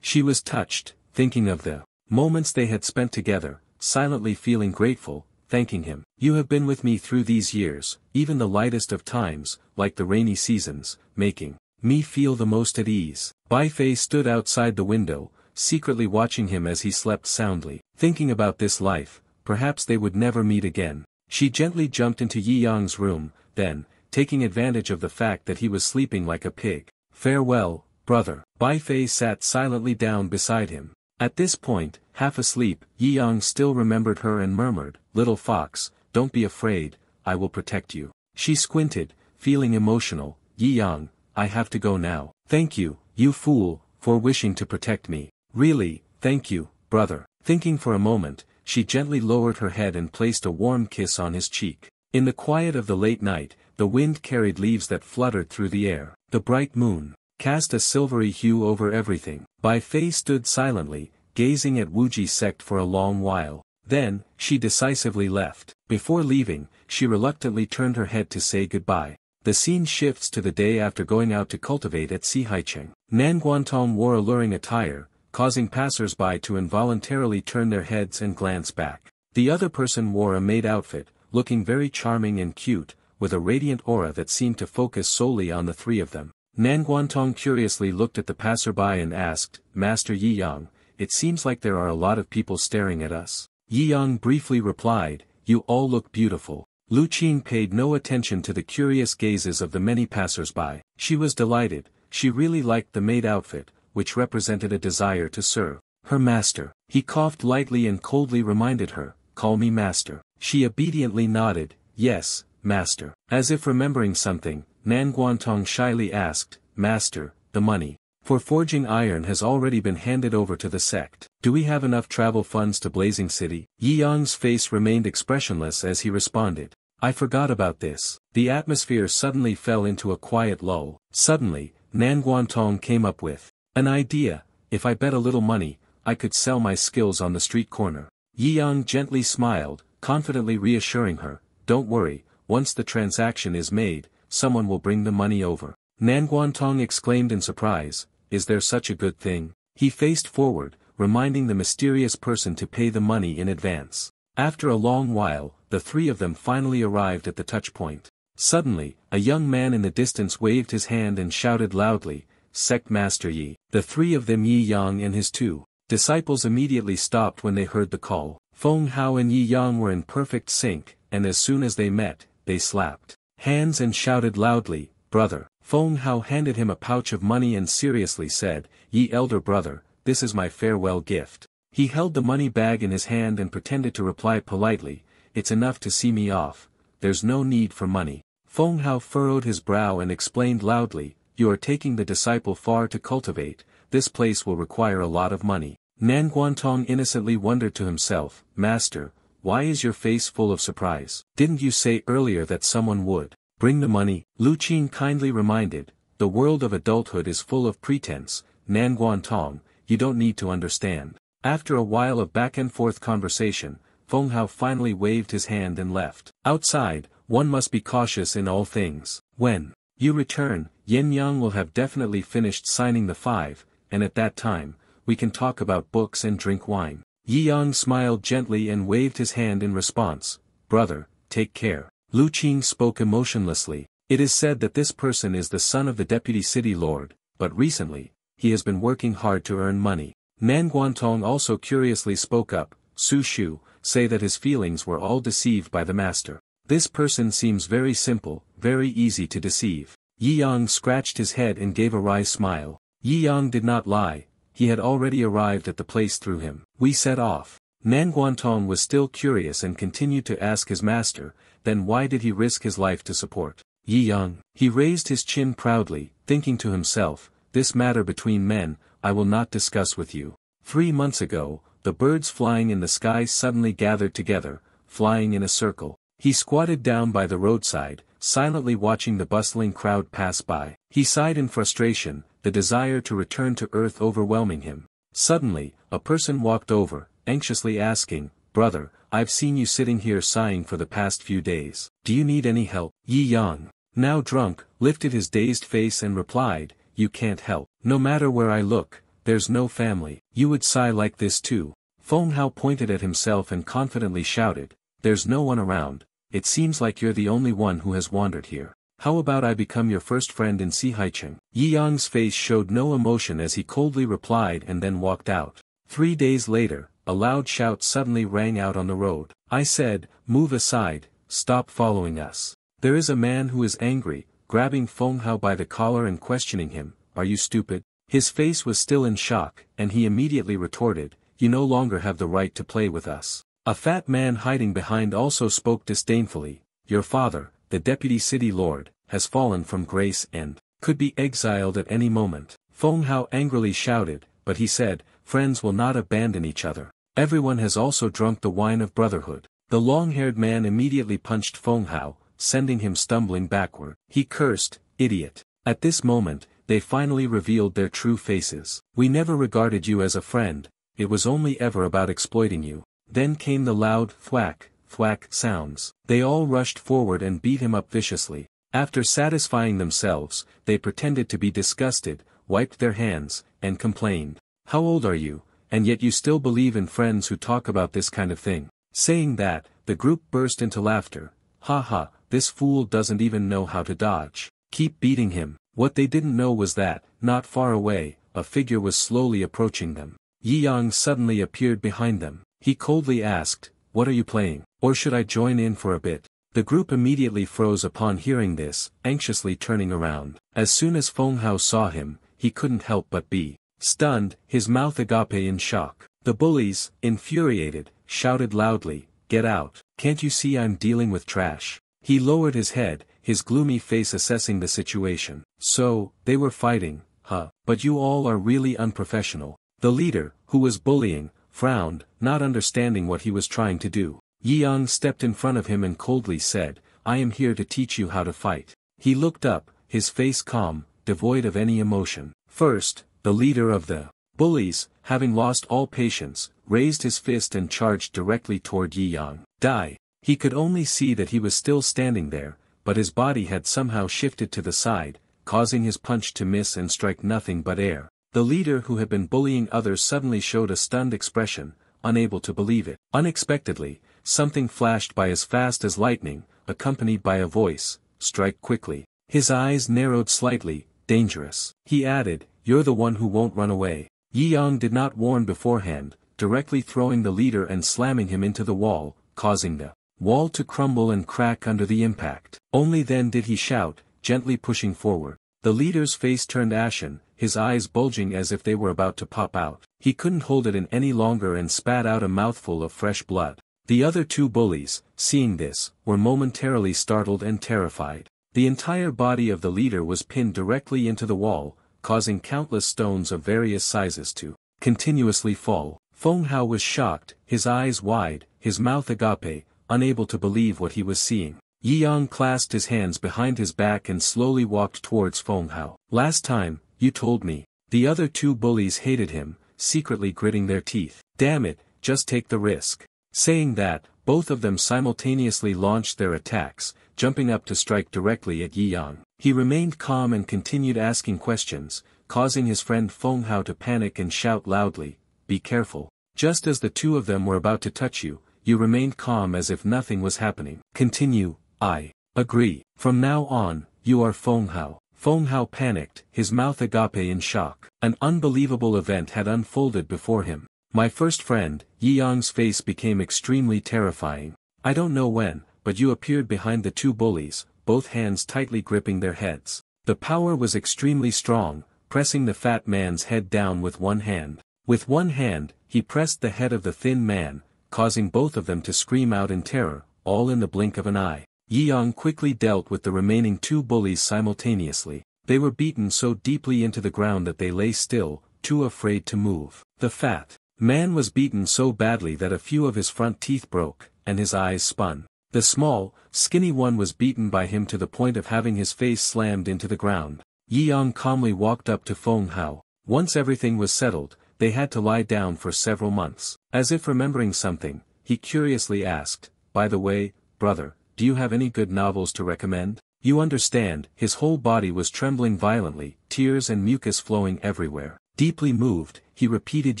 She was touched, thinking of the moments they had spent together, silently feeling grateful, thanking him. You have been with me through these years, even the lightest of times, like the rainy seasons, making me feel the most at ease. Bai Fei stood outside the window, secretly watching him as he slept soundly. Thinking about this life, perhaps they would never meet again. She gently jumped into Yi Yang's room, then, taking advantage of the fact that he was sleeping like a pig. Farewell, brother. Bai Fei sat silently down beside him. At this point, half asleep, Yi Yang still remembered her and murmured, little fox, don't be afraid, I will protect you. She squinted, feeling emotional. Yi Yang, I have to go now. Thank you, you fool, for wishing to protect me. Really, thank you, brother. Thinking for a moment, she gently lowered her head and placed a warm kiss on his cheek. In the quiet of the late night, the wind carried leaves that fluttered through the air. The bright moon cast a silvery hue over everything. Bai Fei stood silently, gazing at Wuji sect for a long while. Then, she decisively left. Before leaving, she reluctantly turned her head to say goodbye. The scene shifts to the day after going out to cultivate at Sihaicheng. Nan Guantong wore alluring attire, causing passers-by to involuntarily turn their heads and glance back. The other person wore a maid outfit, looking very charming and cute, with a radiant aura that seemed to focus solely on the three of them. Nan Guantong curiously looked at the passerby and asked, Master Yi Yang, it seems like there are a lot of people staring at us. Yi Yang briefly replied, you all look beautiful. Lu Qing paid no attention to the curious gazes of the many passers-by. She was delighted, she really liked the maid outfit, which represented a desire to serve her master. He coughed lightly and coldly reminded her, call me master. She obediently nodded, yes, master. As if remembering something, Nan Guantong shyly asked, master, the money for forging iron has already been handed over to the sect. Do we have enough travel funds to Blazing City? Yi Yang's face remained expressionless as he responded. I forgot about this. The atmosphere suddenly fell into a quiet lull. Suddenly, Nan Guantong came up with an idea. If I bet a little money, I could sell my skills on the street corner. Yi Yang gently smiled, confidently reassuring her, don't worry, once the transaction is made, someone will bring the money over. Nan Guantong exclaimed in surprise, is there such a good thing? He faced forward, reminding the mysterious person to pay the money in advance. After a long while, the three of them finally arrived at the touch point. Suddenly, a young man in the distance waved his hand and shouted loudly, Sect Master Yi. The three of them, Yi Yang and his two disciples, immediately stopped when they heard the call. Feng Hao and Yi Yang were in perfect sync, and as soon as they met, they slapped hands and shouted loudly, brother. Feng Hao handed him a pouch of money and seriously said, Yi elder brother, this is my farewell gift. He held the money bag in his hand and pretended to reply politely, it's enough to see me off, there's no need for money. Feng Hao furrowed his brow and explained loudly, you are taking the disciple far to cultivate, this place will require a lot of money. Nan Guantong innocently wondered to himself, Master, why is your face full of surprise? Didn't you say earlier that someone would bring the money? Lu Qing kindly reminded, the world of adulthood is full of pretense, Nan Guantong, you don't need to understand. After a while of back-and-forth conversation, Feng Hao finally waved his hand and left. Outside, one must be cautious in all things. When you return, Yin Yang will have definitely finished signing the 5, and at that time, we can talk about books and drink wine. Yi Yang smiled gently and waved his hand in response. Brother, take care. Lu Qing spoke emotionlessly. It is said that this person is the son of the deputy city lord, but recently, he has been working hard to earn money. Nan Guantong also curiously spoke up, Su Shu, say that his feelings were all deceived by the master. This person seems very simple, very easy to deceive. Yi Yang scratched his head and gave a wry smile. Yi Yang did not lie, he had already arrived at the place through him. We set off. Nan Guantong was still curious and continued to ask his master, then why did he risk his life to support Yi Yang? He raised his chin proudly, thinking to himself, this matter between men, I will not discuss with you. 3 months ago, the birds flying in the sky suddenly gathered together, flying in a circle. He squatted down by the roadside, silently watching the bustling crowd pass by. He sighed in frustration, the desire to return to earth overwhelming him. Suddenly, a person walked over, anxiously asking, brother, I've seen you sitting here sighing for the past few days. Do you need any help? Yi Yang, now drunk, lifted his dazed face and replied, you can't help. No matter where I look, there's no family. You would sigh like this too. Feng Hao pointed at himself and confidently shouted, there's no one around, it seems like you're the only one who has wandered here. How about I become your first friend in Sihaicheng? Yi Yang's face showed no emotion as he coldly replied and then walked out. 3 days later, a loud shout suddenly rang out on the road. I said, move aside, stop following us. There is a man who is angry, grabbing Feng Hao by the collar and questioning him, are you stupid? His face was still in shock, and he immediately retorted, you no longer have the right to play with us. A fat man hiding behind also spoke disdainfully, your father, the deputy city lord, has fallen from grace and could be exiled at any moment. Feng Hao angrily shouted, but he said, friends will not abandon each other. Everyone has also drunk the wine of brotherhood. The long-haired man immediately punched Feng Hao, sending him stumbling backward. He cursed, idiot. At this moment, they finally revealed their true faces. We never regarded you as a friend, it was only ever about exploiting you. Then came the loud thwack, thwack sounds. They all rushed forward and beat him up viciously. After satisfying themselves, they pretended to be disgusted, wiped their hands, and complained. How old are you, and yet you still believe in friends who talk about this kind of thing? Saying that, the group burst into laughter. Ha ha, this fool doesn't even know how to dodge. Keep beating him. What they didn't know was that, not far away, a figure was slowly approaching them. Yi Yang suddenly appeared behind them. He coldly asked, "What are you playing? Or should I join in for a bit?" The group immediately froze upon hearing this, anxiously turning around. As soon as Feng Hao saw him, he couldn't help but be stunned, his mouth agape in shock. The bullies, infuriated, shouted loudly, "Get out, can't you see I'm dealing with trash?" He lowered his head, his gloomy face assessing the situation. "So, they were fighting, huh? But you all are really unprofessional." The leader, who was bullying, frowned, not understanding what he was trying to do. Yi Yang stepped in front of him and coldly said, "I am here to teach you how to fight." He looked up, his face calm, devoid of any emotion. First, the leader of the bullies, having lost all patience, raised his fist and charged directly toward Yi Yang. Die! He could only see that he was still standing there, but his body had somehow shifted to the side, causing his punch to miss and strike nothing but air. The leader who had been bullying others suddenly showed a stunned expression, unable to believe it. Unexpectedly, something flashed by as fast as lightning, accompanied by a voice, "Strike quickly." His eyes narrowed slightly, "Dangerous." He added, "You're the one who won't run away." Yi Yang did not warn beforehand, directly throwing the leader and slamming him into the wall, causing the wall to crumble and crack under the impact. Only then did he shout, gently pushing forward. The leader's face turned ashen, his eyes bulging as if they were about to pop out. He couldn't hold it in any longer and spat out a mouthful of fresh blood. The other two bullies, seeing this, were momentarily startled and terrified. The entire body of the leader was pinned directly into the wall, causing countless stones of various sizes to continuously fall. Feng Hao was shocked, his eyes wide, his mouth agape, unable to believe what he was seeing. Yi Yang clasped his hands behind his back and slowly walked towards Feng Hao. "Last time, you told me." The other two bullies hated him, secretly gritting their teeth. "Damn it, just take the risk." Saying that, both of them simultaneously launched their attacks, jumping up to strike directly at Yi Yang. He remained calm and continued asking questions, causing his friend Feng Hao to panic and shout loudly, "Be careful." Just as the two of them were about to touch you, you remained calm as if nothing was happening. Continue. "I agree. From now on, you are Feng Hao." Feng Hao panicked, his mouth agape in shock. An unbelievable event had unfolded before him. "My first friend," Yi Yang's face became extremely terrifying. "I don't know when, but you appeared behind the two bullies, both hands tightly gripping their heads. The power was extremely strong, pressing the fat man's head down with one hand. With one hand, he pressed the head of the thin man, causing both of them to scream out in terror, all in the blink of an eye. Yi Yang quickly dealt with the remaining two bullies simultaneously. They were beaten so deeply into the ground that they lay still, too afraid to move. The fat man was beaten so badly that a few of his front teeth broke, and his eyes spun. The small, skinny one was beaten by him to the point of having his face slammed into the ground. Yi Yang calmly walked up to Feng Hao. Once everything was settled, they had to lie down for several months. As if remembering something, he curiously asked, "By the way, brother, do you have any good novels to recommend?" "You understand." His whole body was trembling violently, tears and mucus flowing everywhere. Deeply moved, he repeated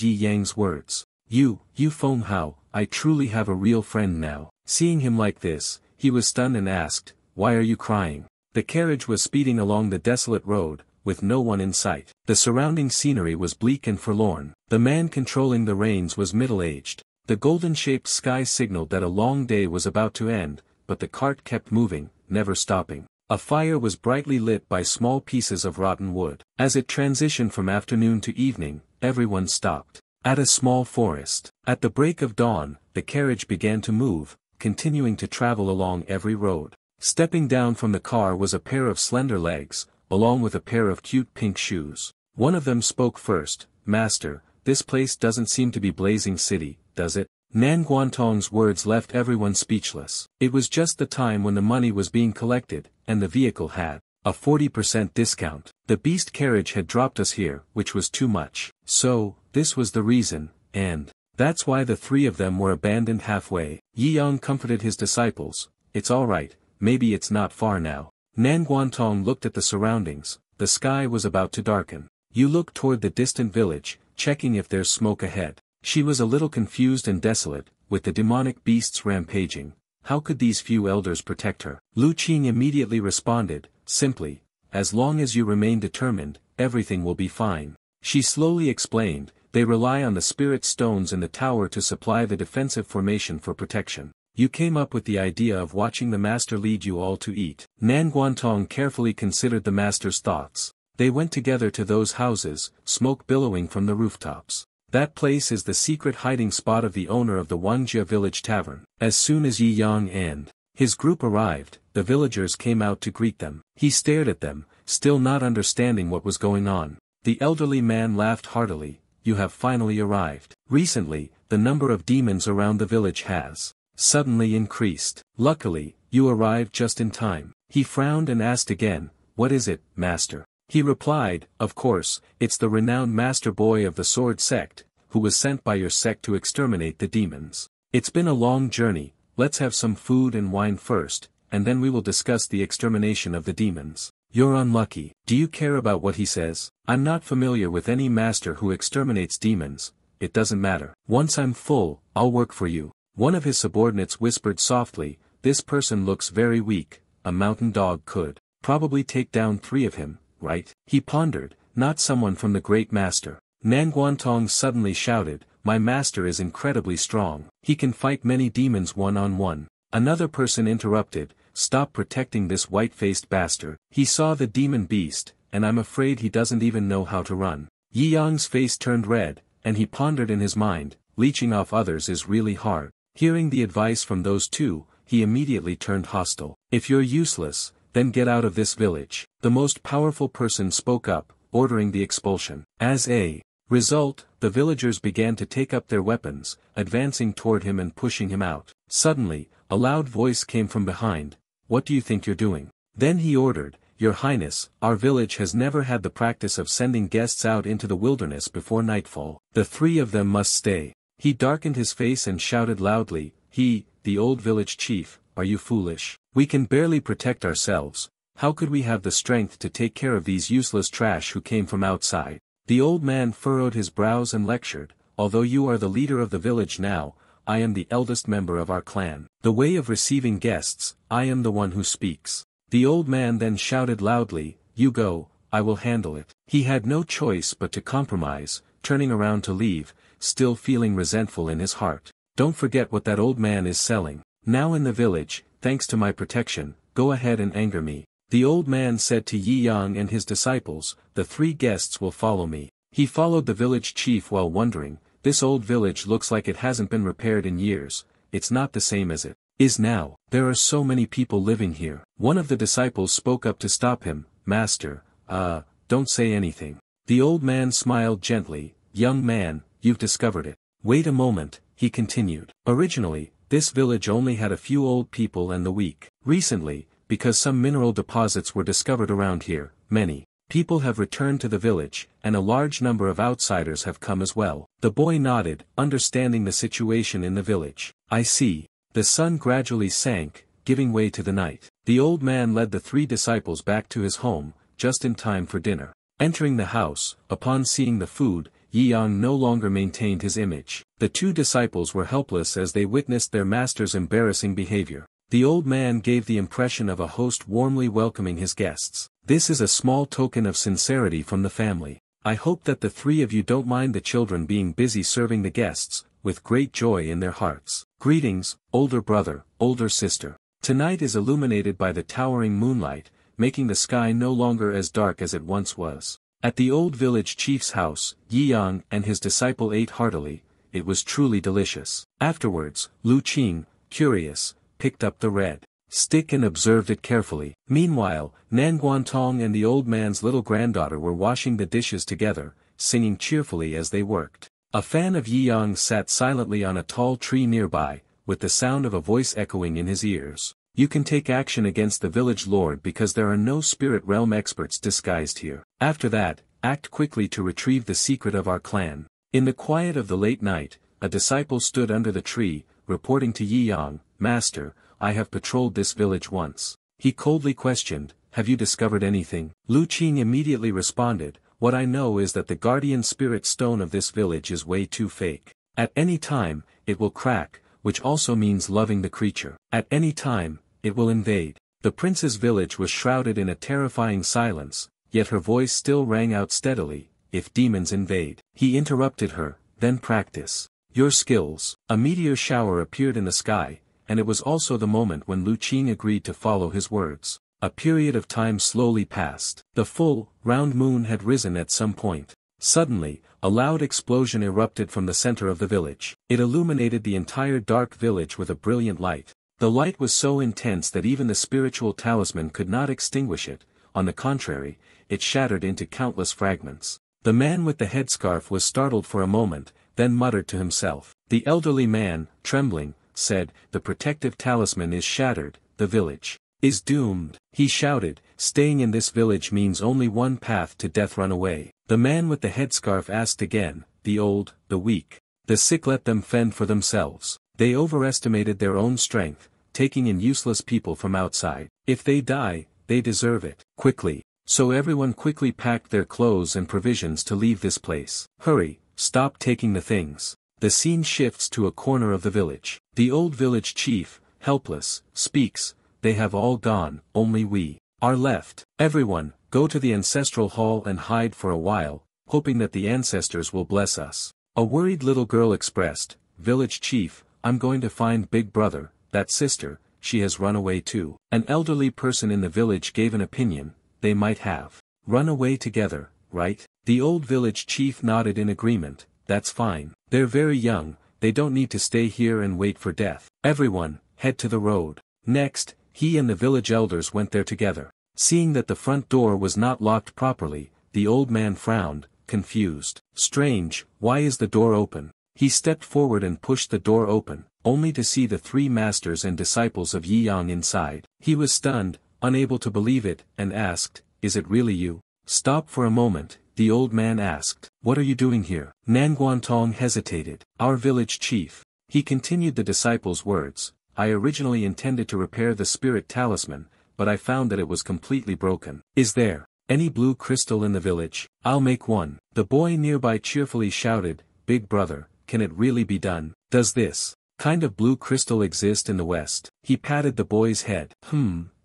Yi Yang's words. You Feng Hao, I truly have a real friend now." Seeing him like this, he was stunned and asked, "Why are you crying?" The carriage was speeding along the desolate road, with no one in sight. The surrounding scenery was bleak and forlorn. The man controlling the reins was middle-aged. The golden-shaped sky signaled that a long day was about to end, but the cart kept moving, never stopping. A fire was brightly lit by small pieces of rotten wood. As it transitioned from afternoon to evening, everyone stopped. At a small forest. At the break of dawn, the carriage began to move, continuing to travel along every road. Stepping down from the car was a pair of slender legs, along with a pair of cute pink shoes. One of them spoke first. "Master, this place doesn't seem to be Blazing City, does it?" Nan Guantong's words left everyone speechless. It was just the time when the money was being collected, and the vehicle had a 40% discount. The beast carriage had dropped us here, which was too much. So, this was the reason, and that's why the three of them were abandoned halfway. Yi Yang comforted his disciples. "It's all right, maybe it's not far now." Nan Guantong looked at the surroundings. The sky was about to darken. You look toward the distant village, checking if there's smoke ahead. She was a little confused and desolate, with the demonic beasts rampaging. How could these few elders protect her? Lu Qing immediately responded, simply, "As long as you remain determined, everything will be fine." She slowly explained, They rely on the spirit stones in the tower to supply the defensive formation for protection. You came up with the idea of watching the master lead you all to eat. Nan Guantong carefully considered the master's thoughts. They went together to those houses, smoke billowing from the rooftops. That place is the secret hiding spot of the owner of the Wangjia village tavern. As soon as Yi Yang and his group arrived, the villagers came out to greet them. He stared at them, still not understanding what was going on. The elderly man laughed heartily. You have finally arrived. Recently, the number of demons around the village has suddenly increased. Luckily, you arrived just in time. He frowned and asked again, what is it, master? He replied, of course, it's the renowned master boy of the sword sect, who was sent by your sect to exterminate the demons. It's been a long journey, let's have some food and wine first, and then we will discuss the extermination of the demons. You're unlucky. Do you care about what he says? I'm not familiar with any master who exterminates demons. It doesn't matter. Once I'm full, I'll work for you. One of his subordinates whispered softly, this person looks very weak, a mountain dog could probably take down 3 of him, right? He pondered, not someone from the great master. Nan Guantong suddenly shouted, my master is incredibly strong. He can fight many demons one-on-one. Another person interrupted, stop protecting this white-faced bastard. He saw the demon beast, and I'm afraid he doesn't even know how to run. Yi Yang's face turned red, and he pondered in his mind, leeching off others is really hard. Hearing the advice from those two, he immediately turned hostile. If you're useless, then get out of this village. The most powerful person spoke up, ordering the expulsion. As a result, the villagers began to take up their weapons, advancing toward him and pushing him out. Suddenly, a loud voice came from behind, what do you think you're doing? Then he ordered, Your Highness, our village has never had the practice of sending guests out into the wilderness before nightfall. The 3 of them must stay. He darkened his face and shouted loudly, the old village chief, are you foolish? We can barely protect ourselves. How could we have the strength to take care of these useless trash who came from outside? The old man furrowed his brows and lectured, although you are the leader of the village now, I am the eldest member of our clan. The way of receiving guests, I am the one who speaks. The old man then shouted loudly, you go, I will handle it. He had no choice but to compromise, turning around to leave, still feeling resentful in his heart. Don't forget what that old man is selling. Now in the village, thanks to my protection, go ahead and anger me. The old man said to Yi Yang and his disciples, the 3 guests will follow me. He followed the village chief while wondering, this old village looks like it hasn't been repaired in years, it's not the same as it is now. There are so many people living here. One of the disciples spoke up to stop him, Master, don't say anything. The old man smiled gently, young man, you've discovered it. Wait a moment, he continued. Originally, this village only had a few old people and the weak. Recently, because some mineral deposits were discovered around here, many people have returned to the village, and a large number of outsiders have come as well. The boy nodded, understanding the situation in the village. I see. The sun gradually sank, giving way to the night. The old man led the 3 disciples back to his home, just in time for dinner. Entering the house, upon seeing the food, Yi Yang no longer maintained his image. The 2 disciples were helpless as they witnessed their master's embarrassing behavior. The old man gave the impression of a host warmly welcoming his guests. This is a small token of sincerity from the family. I hope that the 3 of you don't mind the children being busy serving the guests, with great joy in their hearts. Greetings, older brother, older sister. Tonight is illuminated by the towering moonlight, making the sky no longer as dark as it once was. At the old village chief's house, Yi Yang and his disciple ate heartily. It was truly delicious. Afterwards, Lu Qing, curious, picked up the red stick and observed it carefully. Meanwhile, Nan Guantong and the old man's little granddaughter were washing the dishes together, singing cheerfully as they worked. A fan of Yi Yang sat silently on a tall tree nearby, with the sound of a voice echoing in his ears. You can take action against the village lord because there are no spirit realm experts disguised here. After that, act quickly to retrieve the secret of our clan. In the quiet of the late night, a disciple stood under the tree, reporting to Yi Yang, Master, I have patrolled this village once. He coldly questioned, have you discovered anything? Lu Qing immediately responded, what I know is that the guardian spirit stone of this village is way too fake. At any time, it will crack, which also means loving the creature. At any time, it will invade. The prince's village was shrouded in a terrifying silence, yet her voice still rang out steadily, if demons invade, He interrupted her, then practice your skills. A meteor shower appeared in the sky, and it was also the moment when Lu Qing agreed to follow his words. A period of time slowly passed. The full, round moon had risen at some point. Suddenly, a loud explosion erupted from the center of the village. It illuminated the entire dark village with a brilliant light. The light was so intense that even the spiritual talisman could not extinguish it. On the contrary, it shattered into countless fragments. The man with the headscarf was startled for a moment, then muttered to himself. The elderly man, trembling, said, "The protective talisman is shattered, the village is doomed." He shouted, "Staying in this village means only one path to death, run away." The man with the headscarf asked again, "The old, the weak, the sick, let them fend for themselves. They overestimated their own strength, taking in useless people from outside. If they die, they deserve it." Quickly. So everyone quickly packed their clothes and provisions to leave this place. "Hurry, stop taking the things." The scene shifts to a corner of the village. The old village chief, helpless, speaks, "They have all gone, only we are left. Everyone, go to the ancestral hall and hide for a while, hoping that the ancestors will bless us." A worried little girl expressed, "Village chief, I'm going to find Big Brother, that sister, she has run away too." An elderly person in the village gave an opinion, "They might have run away together, right?" The old village chief nodded in agreement, "That's fine. They're very young, they don't need to stay here and wait for death. Everyone, head to the road." Next, he and the village elders went there together. Seeing that the front door was not locked properly, the old man frowned, confused. "Strange, why is the door open?" He stepped forward and pushed the door open, only to see the three masters and disciples of Yi Yang inside. He was stunned, unable to believe it, and asked, "Is it really you?" "Stop for a moment," the old man asked. "What are you doing here?" Nanguantong hesitated. "Our village chief." He continued the disciples' words, "I originally intended to repair the spirit talisman, but I found that it was completely broken. Is there any blue crystal in the village? I'll make one." The boy nearby cheerfully shouted, "Big Brother, can it really be done? Does this kind of blue crystal exist in the West?" He patted the boy's head.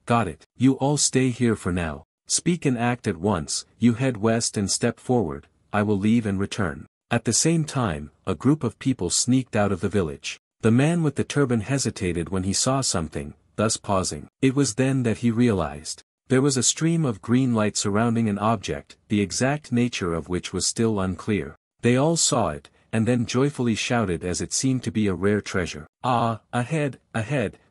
Got it. You all stay here for now. Speak and act at once. You head west and step forward. I will leave and return." At the same time, a group of people sneaked out of the village. The man with the turban hesitated when he saw something, thus pausing. It was then that he realized. There was a stream of green light surrounding an object, the exact nature of which was still unclear. They all saw it, and then joyfully shouted as it seemed to be a rare treasure. "Ah, ahead,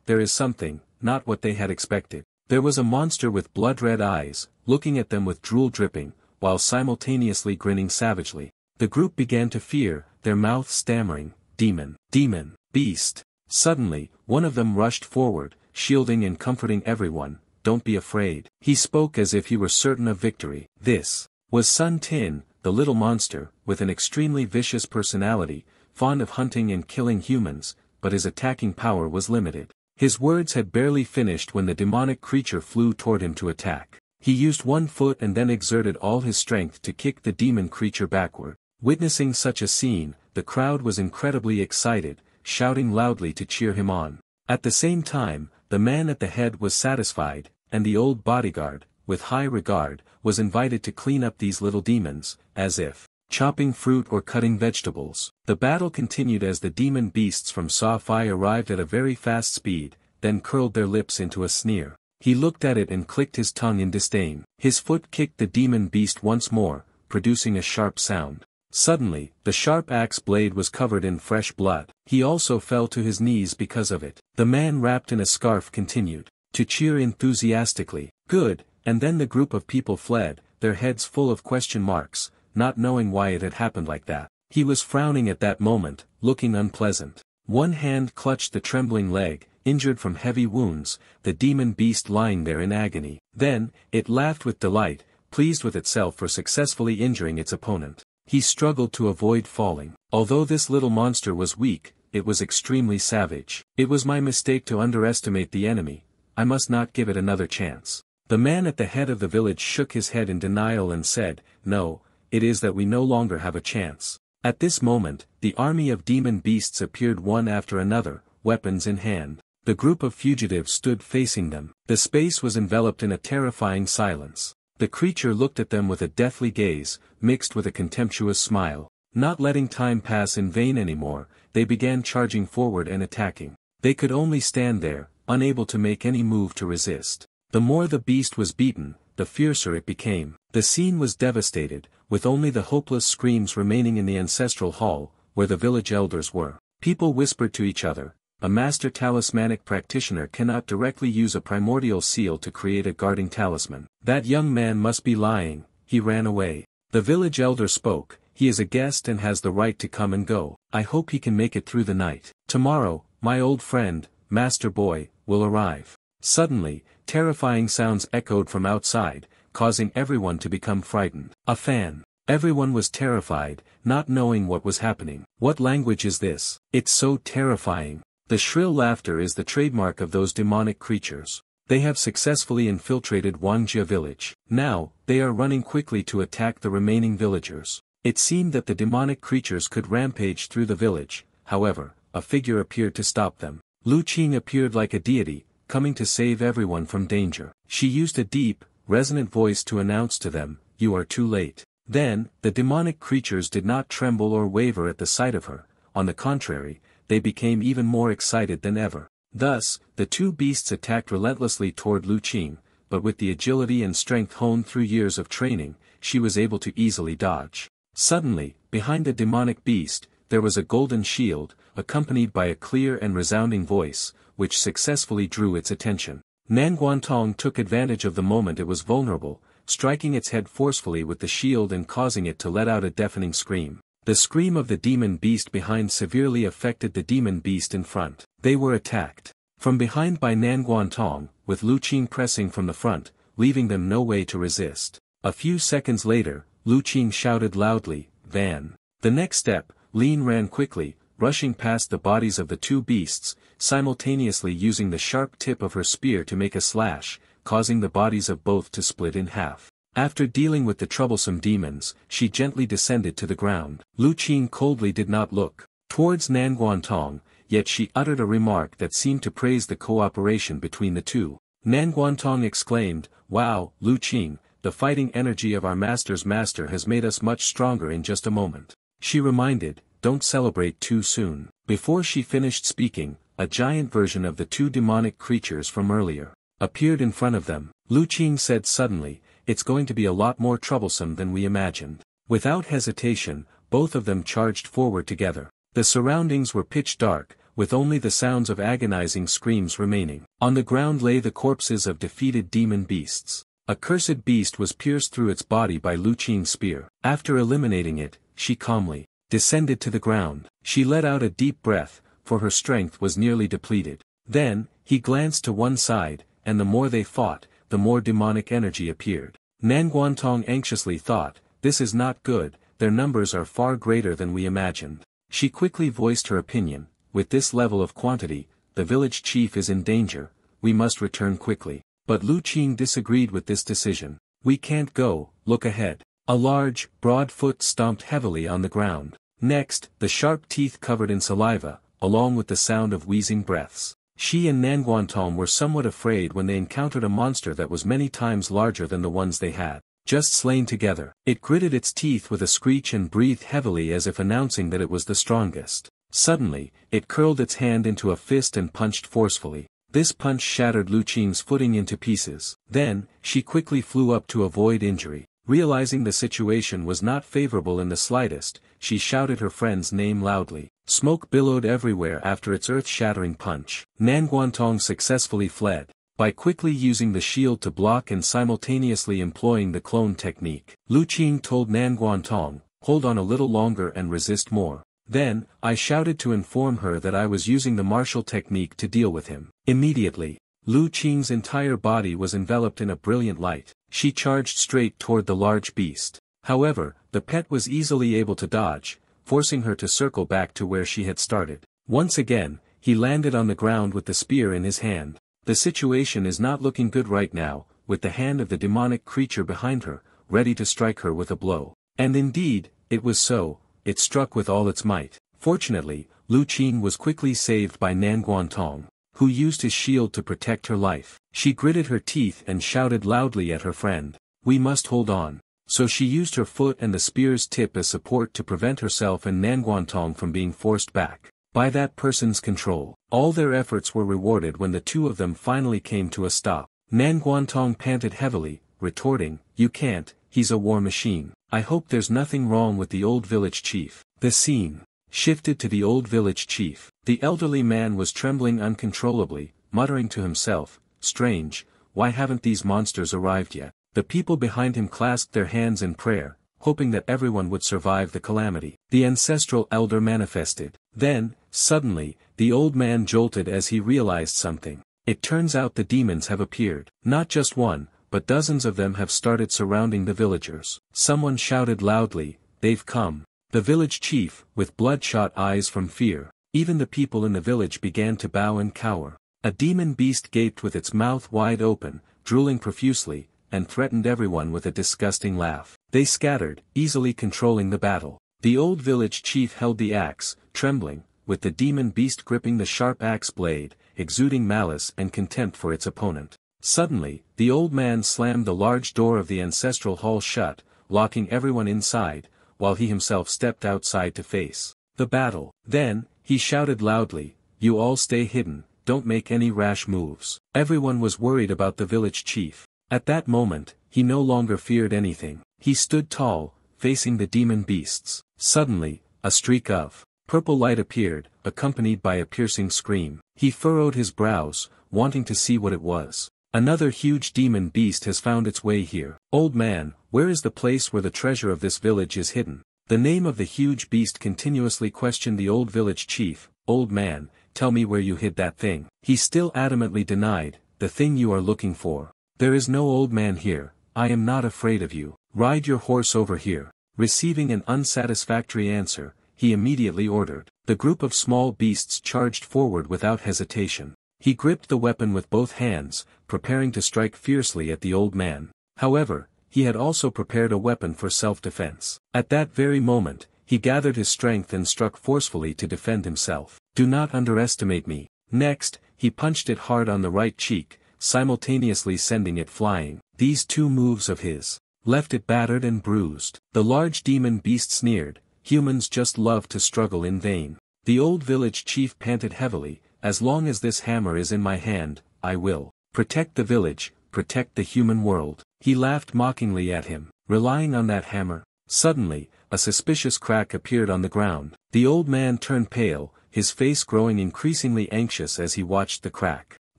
there is something," not what they had expected. There was a monster with blood-red eyes, looking at them with drool dripping, while simultaneously grinning savagely. The group began to fear, their mouths stammering, "Demon, demon, beast." Suddenly, one of them rushed forward, shielding and comforting everyone, "Don't be afraid." He spoke as if he were certain of victory. This was Sun Tin, the little monster, with an extremely vicious personality, fond of hunting and killing humans, but his attacking power was limited. His words had barely finished when the demonic creature flew toward him to attack. He used one foot and then exerted all his strength to kick the demon creature backward. Witnessing such a scene, the crowd was incredibly excited, shouting loudly to cheer him on. At the same time, the man at the head was satisfied, and the old bodyguard, with high regard, was invited to clean up these little demons, as if chopping fruit or cutting vegetables. The battle continued as the demon beasts from Sa-Fi arrived at a very fast speed, then curled their lips into a sneer. He looked at it and clicked his tongue in disdain. His foot kicked the demon beast once more, producing a sharp sound. Suddenly, the sharp axe blade was covered in fresh blood. He also fell to his knees because of it. The man wrapped in a scarf continued to cheer enthusiastically. "Good," and then the group of people fled, their heads full of question marks, not knowing why it had happened like that. He was frowning at that moment, looking unpleasant. One hand clutched the trembling leg, injured from heavy wounds, the demon beast lying there in agony. Then, it laughed with delight, pleased with itself for successfully injuring its opponent. He struggled to avoid falling. Although this little monster was weak, it was extremely savage. "It was my mistake to underestimate the enemy. I must not give it another chance." The man at the head of the village shook his head in denial and said, "No, it is that we no longer have a chance." At this moment, the army of demon beasts appeared one after another, weapons in hand. The group of fugitives stood facing them. The space was enveloped in a terrifying silence. The creature looked at them with a deathly gaze, mixed with a contemptuous smile. Not letting time pass in vain anymore, they began charging forward and attacking. They could only stand there, unable to make any move to resist. The more the beast was beaten, the fiercer it became. The scene was devastated, with only the hopeless screams remaining in the ancestral hall, where the village elders were. People whispered to each other, "A master talismanic practitioner cannot directly use a primordial seal to create a guarding talisman. That young man must be lying, he ran away." The village elder spoke, "He is a guest and has the right to come and go. I hope he can make it through the night. Tomorrow, my old friend, Master Boy, will arrive." Suddenly, terrifying sounds echoed from outside, causing everyone to become frightened. A fan. Everyone was terrified, not knowing what was happening. What language is this? It's so terrifying. The shrill laughter is the trademark of those demonic creatures. They have successfully infiltrated Wangjia village. Now, they are running quickly to attack the remaining villagers. It seemed that the demonic creatures could rampage through the village, however, a figure appeared to stop them. Lu Qing appeared like a deity, coming to save everyone from danger. She used a deep, resonant voice to announce to them, "You are too late." Then, the demonic creatures did not tremble or waver at the sight of her, on the contrary, they became even more excited than ever. Thus, the two beasts attacked relentlessly toward Lu Qing, but with the agility and strength honed through years of training, she was able to easily dodge. Suddenly, behind the demonic beast, there was a golden shield, accompanied by a clear and resounding voice, which successfully drew its attention. Nanguantong took advantage of the moment it was vulnerable, striking its head forcefully with the shield and causing it to let out a deafening scream. The scream of the demon beast behind severely affected the demon beast in front. They were attacked from behind by Nanguantong, with Lu Qing pressing from the front, leaving them no way to resist. A few seconds later, Lu Qing shouted loudly, "Van." The next step, Lin ran quickly, rushing past the bodies of the two beasts, simultaneously using the sharp tip of her spear to make a slash, causing the bodies of both to split in half. After dealing with the troublesome demons, she gently descended to the ground. Lu Qing coldly did not look towards Nanguantong, yet she uttered a remark that seemed to praise the cooperation between the two. Nanguantong exclaimed, "Wow, Lu Qing, the fighting energy of our master's master has made us much stronger in just a moment." She reminded, "Don't celebrate too soon." Before she finished speaking, a giant version of the two demonic creatures from earlier appeared in front of them. Lu Qing said suddenly, "It's going to be a lot more troublesome than we imagined." Without hesitation, both of them charged forward together. The surroundings were pitch dark, with only the sounds of agonizing screams remaining. On the ground lay the corpses of defeated demon beasts. A cursed beast was pierced through its body by Lu Qing's spear. After eliminating it, she calmly descended to the ground. She let out a deep breath, for her strength was nearly depleted. Then, he glanced to one side, and the more they fought, the more demonic energy appeared. Nanguantong anxiously thought, "This is not good, their numbers are far greater than we imagined." She quickly voiced her opinion, "With this level of quantity, the village chief is in danger, we must return quickly." But Lu Qing disagreed with this decision. "We can't go, look ahead." A large, broad foot stomped heavily on the ground. Next, the sharp teeth covered in saliva, along with the sound of wheezing breaths. She and Nanguantong were somewhat afraid when they encountered a monster that was many times larger than the ones they had just slain together. It gritted its teeth with a screech and breathed heavily as if announcing that it was the strongest. Suddenly, it curled its hand into a fist and punched forcefully. This punch shattered Lu Qing's footing into pieces. Then, she quickly flew up to avoid injury. Realizing the situation was not favorable in the slightest, she shouted her friend's name loudly. Smoke billowed everywhere after its earth-shattering punch. Nanguantong successfully fled. By quickly using the shield to block and simultaneously employing the clone technique, Lu Qing told Nanguantong, "Hold on a little longer and resist more." Then, I shouted to inform her that I was using the martial technique to deal with him. Immediately, Lu Qing's entire body was enveloped in a brilliant light. She charged straight toward the large beast. However, the pet was easily able to dodge, forcing her to circle back to where she had started. Once again, he landed on the ground with the spear in his hand. The situation is not looking good right now, with the hand of the demonic creature behind her, ready to strike her with a blow. And indeed, it was so, it struck with all its might. Fortunately, Lu Qing was quickly saved by Nanguantong, who used his shield to protect her life. She gritted her teeth and shouted loudly at her friend, "We must hold on. so she used her foot and the spear's tip as support to prevent herself and Nanguantong from being forced back by that person's control. All their efforts were rewarded when the two of them finally came to a stop. Nanguantong panted heavily, retorting, "You can't, he's a war machine. I hope there's nothing wrong with the old village chief." The scene shifted to the old village chief. The elderly man was trembling uncontrollably, muttering to himself, "Strange, why haven't these monsters arrived yet?" The people behind him clasped their hands in prayer, hoping that everyone would survive the calamity. The ancestral elder manifested. Then, suddenly, the old man jolted as he realized something. It turns out the demons have appeared. Not just one, but dozens of them have started surrounding the villagers. Someone shouted loudly, "They've come." The village chief, with bloodshot eyes from fear. Even the people in the village began to bow and cower. A demon beast gaped with its mouth wide open, drooling profusely, and threatened everyone with a disgusting laugh. They scattered, easily controlling the battle. The old village chief held the axe, trembling, with the demon beast gripping the sharp axe blade, exuding malice and contempt for its opponent. Suddenly, the old man slammed the large door of the ancestral hall shut, locking everyone inside, while he himself stepped outside to face the battle. Then, he shouted loudly, "You all stay hidden, don't make any rash moves." Everyone was worried about the village chief. At that moment, he no longer feared anything. He stood tall, facing the demon beasts. Suddenly, a streak of purple light appeared, accompanied by a piercing scream. He furrowed his brows, wanting to see what it was. "Another huge demon beast has found its way here. Old man, where is the place where the treasure of this village is hidden?" The name of the huge beast continuously questioned the old village chief. "Old man, tell me where you hid that thing." He still adamantly denied, "The thing you are looking for. There is no old man here, I am not afraid of you. Ride your horse over here." Receiving an unsatisfactory answer, he immediately ordered. The group of small beasts charged forward without hesitation. He gripped the weapon with both hands, preparing to strike fiercely at the old man. However, he had also prepared a weapon for self-defense. At that very moment, he gathered his strength and struck forcefully to defend himself. "Do not underestimate me." Next, he punched it hard on the right cheek, simultaneously sending it flying. These two moves of his left it battered and bruised. The large demon beast sneered, "Humans just love to struggle in vain." The old village chief panted heavily, "As long as this hammer is in my hand, I will protect the village, protect the human world." He laughed mockingly at him, "Relying on that hammer?" Suddenly, a suspicious crack appeared on the ground. The old man turned pale, his face growing increasingly anxious as he watched the crack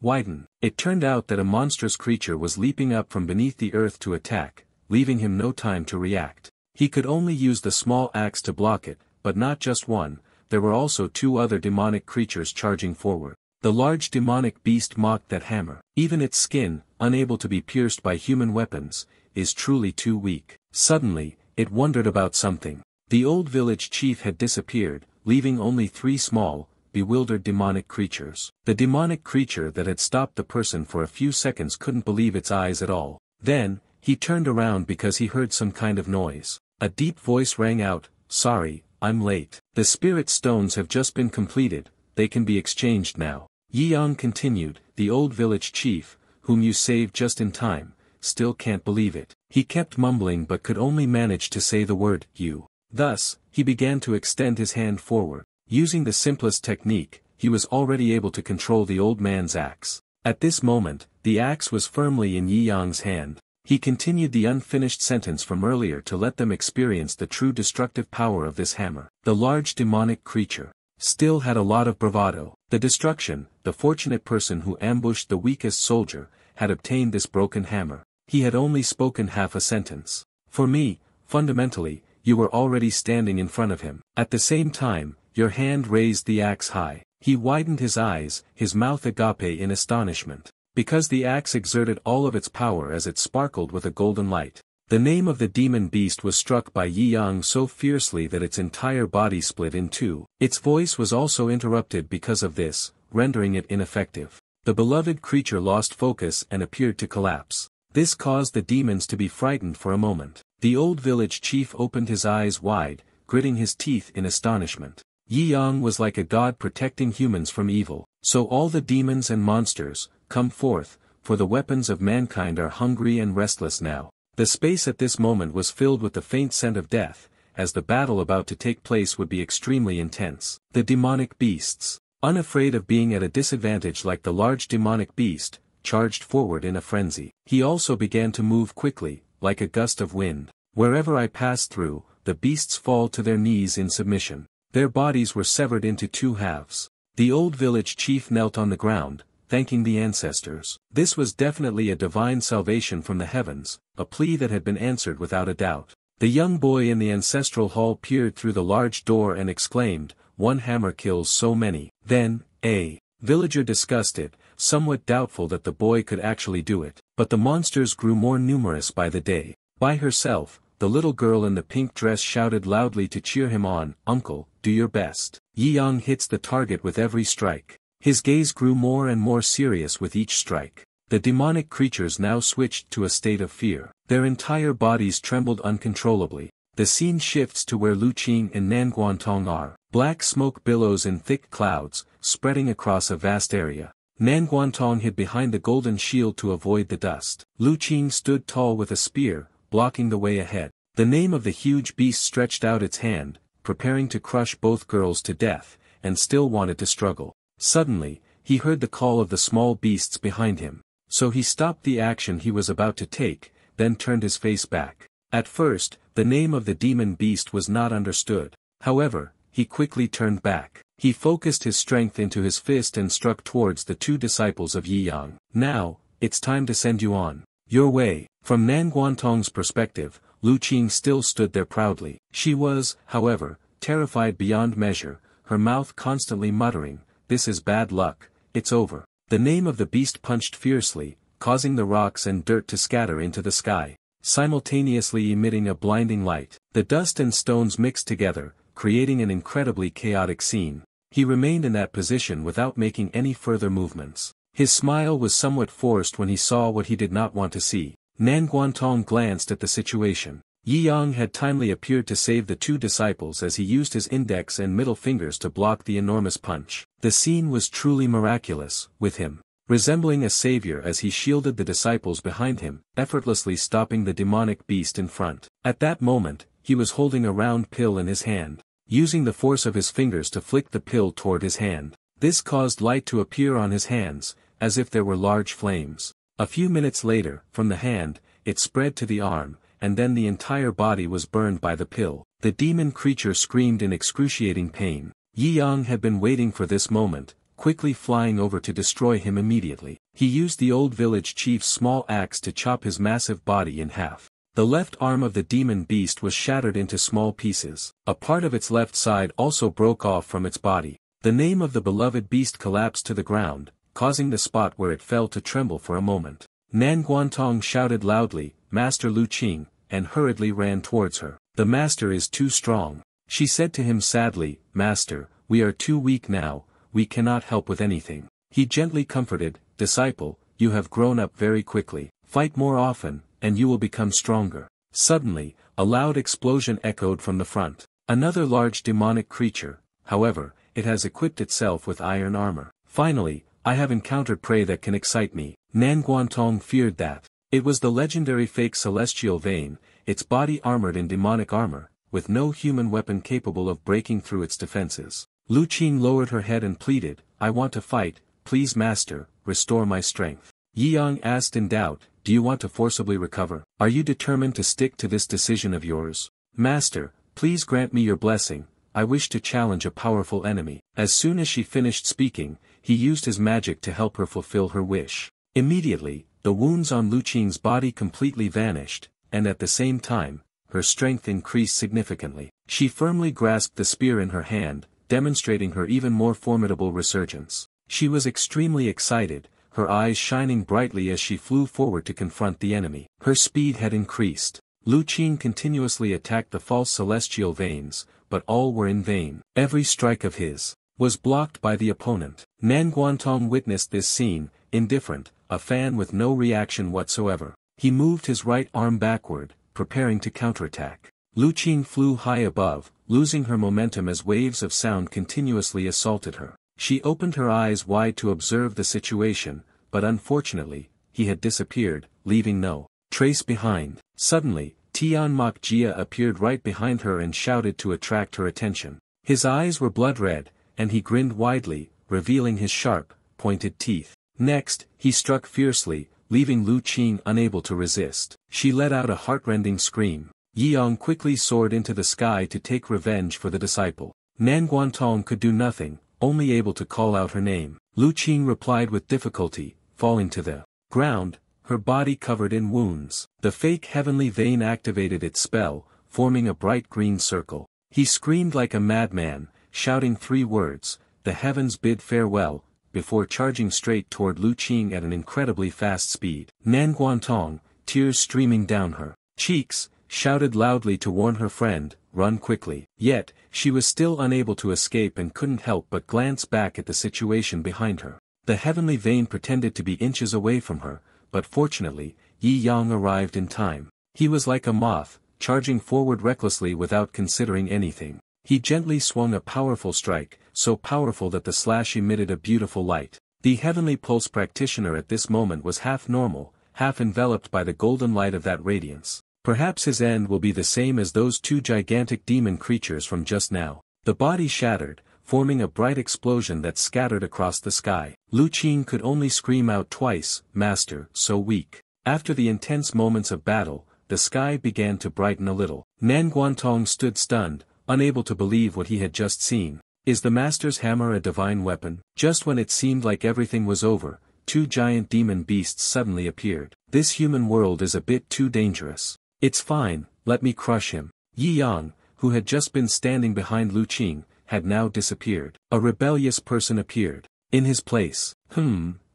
widen. It turned out that a monstrous creature was leaping up from beneath the earth to attack, leaving him no time to react. He could only use the small axe to block it, but not just one, there were also two other demonic creatures charging forward. The large demonic beast mocked that hammer. Even its skin, unable to be pierced by human weapons, is truly too weak. Suddenly, it wondered about something. The old village chief had disappeared, leaving only three small, bewildered demonic creatures. The demonic creature that had stopped the person for a few seconds couldn't believe its eyes at all. Then, he turned around because he heard some kind of noise. A deep voice rang out, "Sorry, I'm late. The spirit stones have just been completed, they can be exchanged now." Yi Yang continued, "The old village chief, whom you saved just in time, still can't believe it." He kept mumbling but could only manage to say the word, "you." Thus, he began to extend his hand forward. Using the simplest technique, he was already able to control the old man's axe. At this moment, the axe was firmly in Yi Yang's hand. He continued the unfinished sentence from earlier to let them experience the true destructive power of this hammer. The large demonic creature still had a lot of bravado. The fortunate person who ambushed the weakest soldier, had obtained this broken hammer. He had only spoken half a sentence. "For me, fundamentally, you were already standing in front of him. At the same time, your hand raised the axe high." He widened his eyes, his mouth agape in astonishment. Because the axe exerted all of its power as it sparkled with a golden light. The name of the demon beast was struck by Yi Yang so fiercely that its entire body split in two. Its voice was also interrupted because of this, rendering it ineffective. The beloved creature lost focus and appeared to collapse. This caused the demons to be frightened for a moment. The old village chief opened his eyes wide, gritting his teeth in astonishment. Yi Yang was like a god protecting humans from evil. "So all the demons and monsters, come forth, for the weapons of mankind are hungry and restless now." The space at this moment was filled with the faint scent of death, as the battle about to take place would be extremely intense. The demonic beasts, unafraid of being at a disadvantage like the large demonic beast, charged forward in a frenzy. He also began to move quickly, like a gust of wind. Wherever I pass through, the beasts fall to their knees in submission. Their bodies were severed into two halves. The old village chief knelt on the ground, thanking the ancestors. This was definitely a divine salvation from the heavens, a plea that had been answered without a doubt. The young boy in the ancestral hall peered through the large door and exclaimed, "One hammer kills so many." Then, a villager discussed it, somewhat doubtful that the boy could actually do it. But the monsters grew more numerous by the day. By herself, the little girl in the pink dress shouted loudly to cheer him on, "Uncle, do your best." Yi Yang hits the target with every strike. His gaze grew more and more serious with each strike. The demonic creatures now switched to a state of fear. Their entire bodies trembled uncontrollably. The scene shifts to where Lu Qing and Nanguantong are. Black smoke billows in thick clouds, spreading across a vast area. Nanguantong hid behind the golden shield to avoid the dust. Lu Qing stood tall with a spear, blocking the way ahead. The name of the huge beast stretched out its hand, preparing to crush both girls to death, and still wanted to struggle. Suddenly, he heard the call of the small beasts behind him. So he stopped the action he was about to take, then turned his face back. At first, the name of the demon beast was not understood. However, he quickly turned back. He focused his strength into his fist and struck towards the two disciples of Yi Yang. "Now, it's time to send you on your way." From Nanguantong's perspective, Lu Qing still stood there proudly. She was, however, terrified beyond measure, her mouth constantly muttering, "This is bad luck, it's over." The name of the beast punched fiercely, causing the rocks and dirt to scatter into the sky, simultaneously emitting a blinding light. The dust and stones mixed together, creating an incredibly chaotic scene. He remained in that position without making any further movements. His smile was somewhat forced when he saw what he did not want to see. Nanguantong glanced at the situation. Yi Yang had timely appeared to save the two disciples as he used his index and middle fingers to block the enormous punch. The scene was truly miraculous, with him resembling a savior as he shielded the disciples behind him, effortlessly stopping the demonic beast in front. At that moment, he was holding a round pill in his hand, using the force of his fingers to flick the pill toward his hand. This caused light to appear on his hands, as if there were large flames. A few minutes later, from the hand, it spread to the arm, and then the entire body was burned by the pill. The demon creature screamed in excruciating pain. Yi Yang had been waiting for this moment, quickly flying over to destroy him immediately. He used the old village chief's small axe to chop his massive body in half. The left arm of the demon beast was shattered into small pieces. A part of its left side also broke off from its body. The name of the beloved beast collapsed to the ground, causing the spot where it fell to tremble for a moment. Nanguantong shouted loudly, "Master Lu Qing," and hurriedly ran towards her. "The master is too strong," she said to him sadly. "Master, we are too weak now, we cannot help with anything." He gently comforted, "Disciple, you have grown up very quickly. Fight more often, and you will become stronger." Suddenly, a loud explosion echoed from the front. Another large demonic creature, however, it has equipped itself with iron armor. "Finally, I have encountered prey that can excite me." Nanguantong feared that. It was the legendary fake celestial vein, its body armored in demonic armor, with no human weapon capable of breaking through its defenses. Lu Qing lowered her head and pleaded, "I want to fight, please master, restore my strength." Yi Yang asked in doubt, "Do you want to forcibly recover? Are you determined to stick to this decision of yours?" "Master, please grant me your blessing, I wish to challenge a powerful enemy." As soon as she finished speaking, he used his magic to help her fulfill her wish. Immediately, the wounds on Lu Qing's body completely vanished, and at the same time, her strength increased significantly. She firmly grasped the spear in her hand, demonstrating her even more formidable resurgence. She was extremely excited, her eyes shining brightly as she flew forward to confront the enemy. Her speed had increased. Lu Qing continuously attacked the false celestial veins, but all were in vain. Every strike of his was blocked by the opponent. Nanguantong witnessed this scene, indifferent, a fan with no reaction whatsoever. He moved his right arm backward, preparing to counterattack. Lu Qing flew high above, losing her momentum as waves of sound continuously assaulted her. She opened her eyes wide to observe the situation, but unfortunately, he had disappeared, leaving no Trace behind. Suddenly, Tianmak Jia appeared right behind her and shouted to attract her attention. His eyes were blood red, and he grinned widely, revealing his sharp, pointed teeth. Next, he struck fiercely, leaving Lu Qing unable to resist. She let out a heartrending scream. Yi Yang quickly soared into the sky to take revenge for the disciple. Nan Guantong could do nothing, only able to call out her name. Lu Qing replied with difficulty, falling to the ground, her body covered in wounds. The fake heavenly vein activated its spell, forming a bright green circle. He screamed like a madman, shouting 3 words, "The heavens bid farewell," before charging straight toward Lu Qing at an incredibly fast speed. Nan Guantong, tears streaming down her cheeks, shouted loudly to warn her friend, "Run quickly." Yet, she was still unable to escape and couldn't help but glance back at the situation behind her. The heavenly vein pretended to be inches away from her, but fortunately, Yi Yang arrived in time. He was like a moth, charging forward recklessly without considering anything. He gently swung a powerful strike, so powerful that the slash emitted a beautiful light. The heavenly pulse practitioner at this moment was half normal, half enveloped by the golden light of that radiance. Perhaps his end will be the same as those 2 gigantic demon creatures from just now. The body shattered, forming a bright explosion that scattered across the sky. Lu Qing could only scream out twice, "Master, so weak." After the intense moments of battle, the sky began to brighten a little. Nan Guantong stood stunned, unable to believe what he had just seen. Is the Master's hammer a divine weapon? Just when it seemed like everything was over, 2 giant demon beasts suddenly appeared. This human world is a bit too dangerous. It's fine, let me crush him. Yi Yang, who had just been standing behind Lu Qing, had now disappeared. A rebellious person appeared. In his place.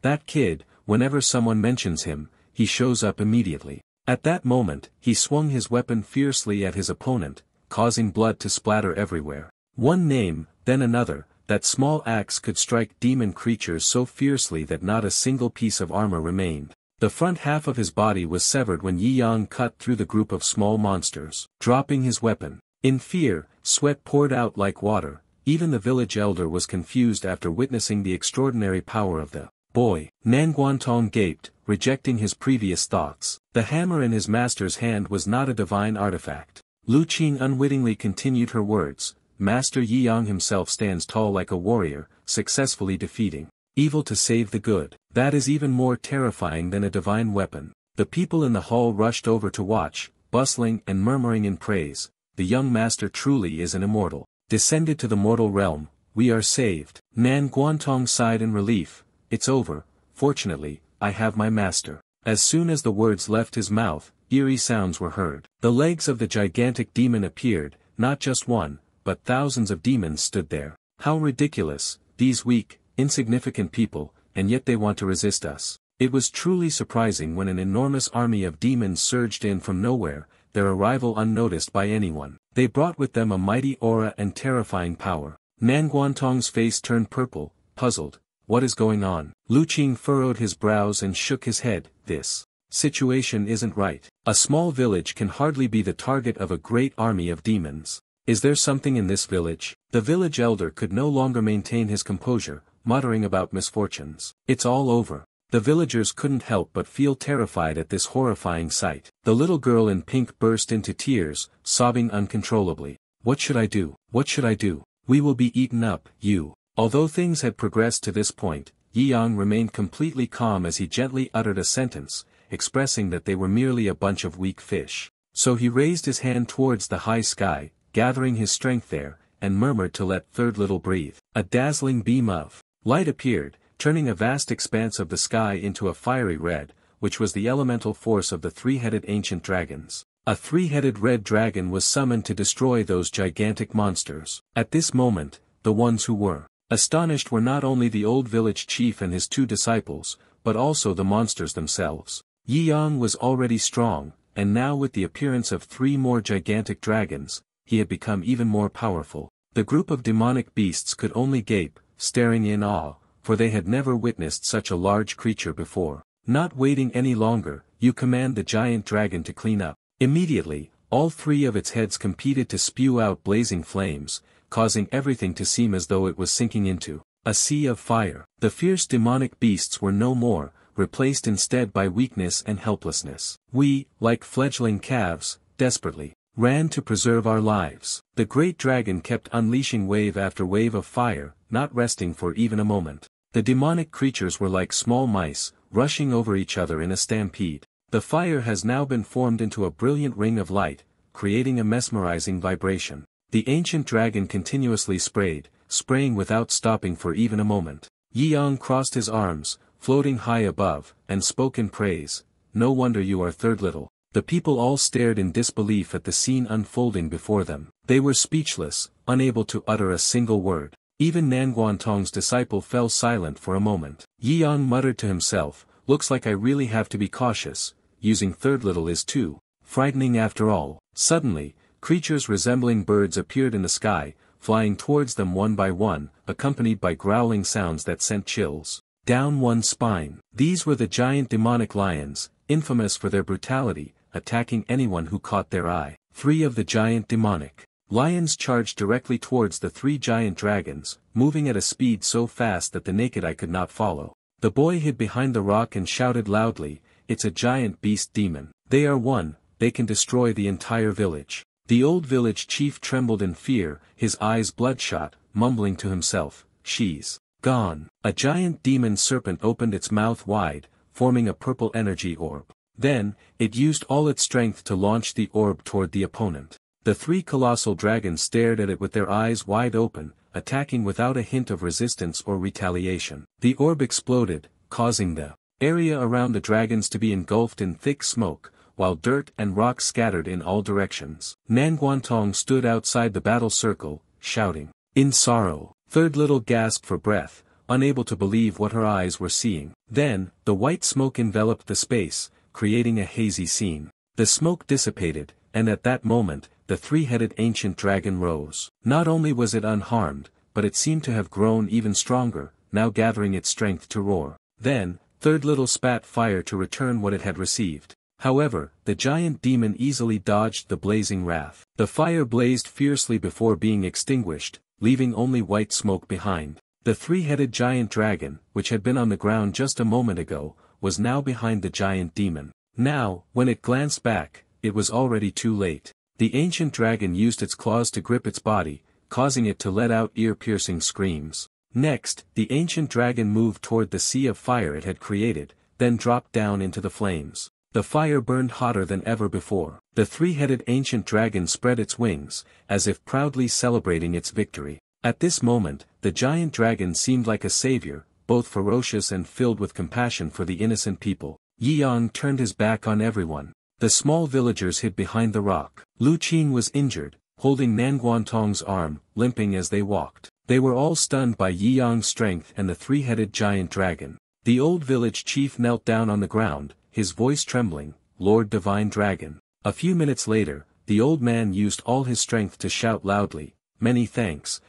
That kid, whenever someone mentions him, he shows up immediately. At that moment, he swung his weapon fiercely at his opponent, causing blood to splatter everywhere. One name, then another, that small axe could strike demon creatures so fiercely that not a single piece of armor remained. The front half of his body was severed when Yi Yang cut through the group of small monsters, dropping his weapon. In fear, sweat poured out like water. Even the village elder was confused after witnessing the extraordinary power of the boy. Nan Guantong gaped, rejecting his previous thoughts. The hammer in his master's hand was not a divine artifact. Lu Qing unwittingly continued her words, "Master Yi Yang himself stands tall like a warrior, successfully defeating evil to save the good. That is even more terrifying than a divine weapon." The people in the hall rushed over to watch, bustling and murmuring in praise. "The young master truly is an immortal. Descended to the mortal realm, we are saved." Nan Guantong sighed in relief. "It's over, fortunately, I have my master." As soon as the words left his mouth, eerie sounds were heard. The legs of the gigantic demon appeared, not just one, but thousands of demons stood there. How ridiculous, these weak, insignificant people, and yet they want to resist us. It was truly surprising when an enormous army of demons surged in from nowhere, their arrival unnoticed by anyone. They brought with them a mighty aura and terrifying power. Nan Guantong's face turned purple, puzzled. What is going on? Lu Qing furrowed his brows and shook his head. This situation isn't right. A small village can hardly be the target of a great army of demons. Is there something in this village? The village elder could no longer maintain his composure, muttering about misfortunes. It's all over. The villagers couldn't help but feel terrified at this horrifying sight. The little girl in pink burst into tears, sobbing uncontrollably. What should I do? What should I do? We will be eaten up, you. Although things had progressed to this point, Yi Yang remained completely calm as he gently uttered a sentence, expressing that they were merely a bunch of weak fish. So he raised his hand towards the high sky, gathering his strength there, and murmured to let third little breathe. A dazzling beam of light appeared, turning a vast expanse of the sky into a fiery red, which was the elemental force of the 3-headed ancient dragons. A 3-headed red dragon was summoned to destroy those gigantic monsters. At this moment, the ones who were astonished were not only the old village chief and his 2 disciples, but also the monsters themselves. Yi Yang was already strong, and now with the appearance of 3 more gigantic dragons, he had become even more powerful. The group of demonic beasts could only gape, staring in awe, for they had never witnessed such a large creature before. Not waiting any longer, you command the giant dragon to clean up. Immediately, all 3 of its heads competed to spew out blazing flames, causing everything to seem as though it was sinking into a sea of fire. The fierce demonic beasts were no more, replaced instead by weakness and helplessness. We, like fledgling calves, desperately ran to preserve our lives. The great dragon kept unleashing wave after wave of fire, not resting for even a moment. The demonic creatures were like small mice, rushing over each other in a stampede. The fire has now been formed into a brilliant ring of light, creating a mesmerizing vibration. The ancient dragon continuously spraying without stopping for even a moment. Yi Yang crossed his arms, floating high above, and spoke in praise. "No wonder you are third little." The people all stared in disbelief at the scene unfolding before them. They were speechless, unable to utter a single word. Even Nanguantong's disciple fell silent for a moment. Yi Yang muttered to himself, "Looks like I really have to be cautious. Using third little is too frightening after all." Suddenly, creatures resembling birds appeared in the sky, flying towards them one by one, accompanied by growling sounds that sent chills down one's spine. These were the giant demonic lions, infamous for their brutality, attacking anyone who caught their eye. 3 of the giant demonic lions charged directly towards the 3 giant dragons, moving at a speed so fast that the naked eye could not follow. The boy hid behind the rock and shouted loudly, "It's a giant beast demon. They are one, they can destroy the entire village." The old village chief trembled in fear, his eyes bloodshot, mumbling to himself, "She's gone." A giant demon serpent opened its mouth wide, forming a purple energy orb. Then, it used all its strength to launch the orb toward the opponent. The 3 colossal dragons stared at it with their eyes wide open, attacking without a hint of resistance or retaliation. The orb exploded, causing the area around the dragons to be engulfed in thick smoke, while dirt and rocks scattered in all directions. Nanguantong stood outside the battle circle, shouting, in sorrow. Third little gasped for breath, unable to believe what her eyes were seeing. Then, the white smoke enveloped the space, creating a hazy scene. The smoke dissipated, and at that moment, the 3-headed ancient dragon rose. Not only was it unharmed, but it seemed to have grown even stronger, now gathering its strength to roar. Then, Third little spat fire to return what it had received. However, the giant demon easily dodged the blazing wrath. The fire blazed fiercely before being extinguished, leaving only white smoke behind. The 3-headed giant dragon, which had been on the ground just a moment ago, was now behind the giant demon. Now, when it glanced back, it was already too late. The ancient dragon used its claws to grip its body, causing it to let out ear-piercing screams. Next, the ancient dragon moved toward the sea of fire it had created, then dropped down into the flames. The fire burned hotter than ever before. The 3-headed ancient dragon spread its wings, as if proudly celebrating its victory. At this moment, the giant dragon seemed like a savior, both ferocious and filled with compassion for the innocent people. Yi Yang turned his back on everyone. The small villagers hid behind the rock. Lu Qin was injured, holding Nanguantong's arm, limping as they walked. They were all stunned by Yi Yang's strength and the 3-headed giant dragon. The old village chief knelt down on the ground, his voice trembling, "Lord Divine Dragon." A few minutes later, the old man used all his strength to shout loudly, many thanks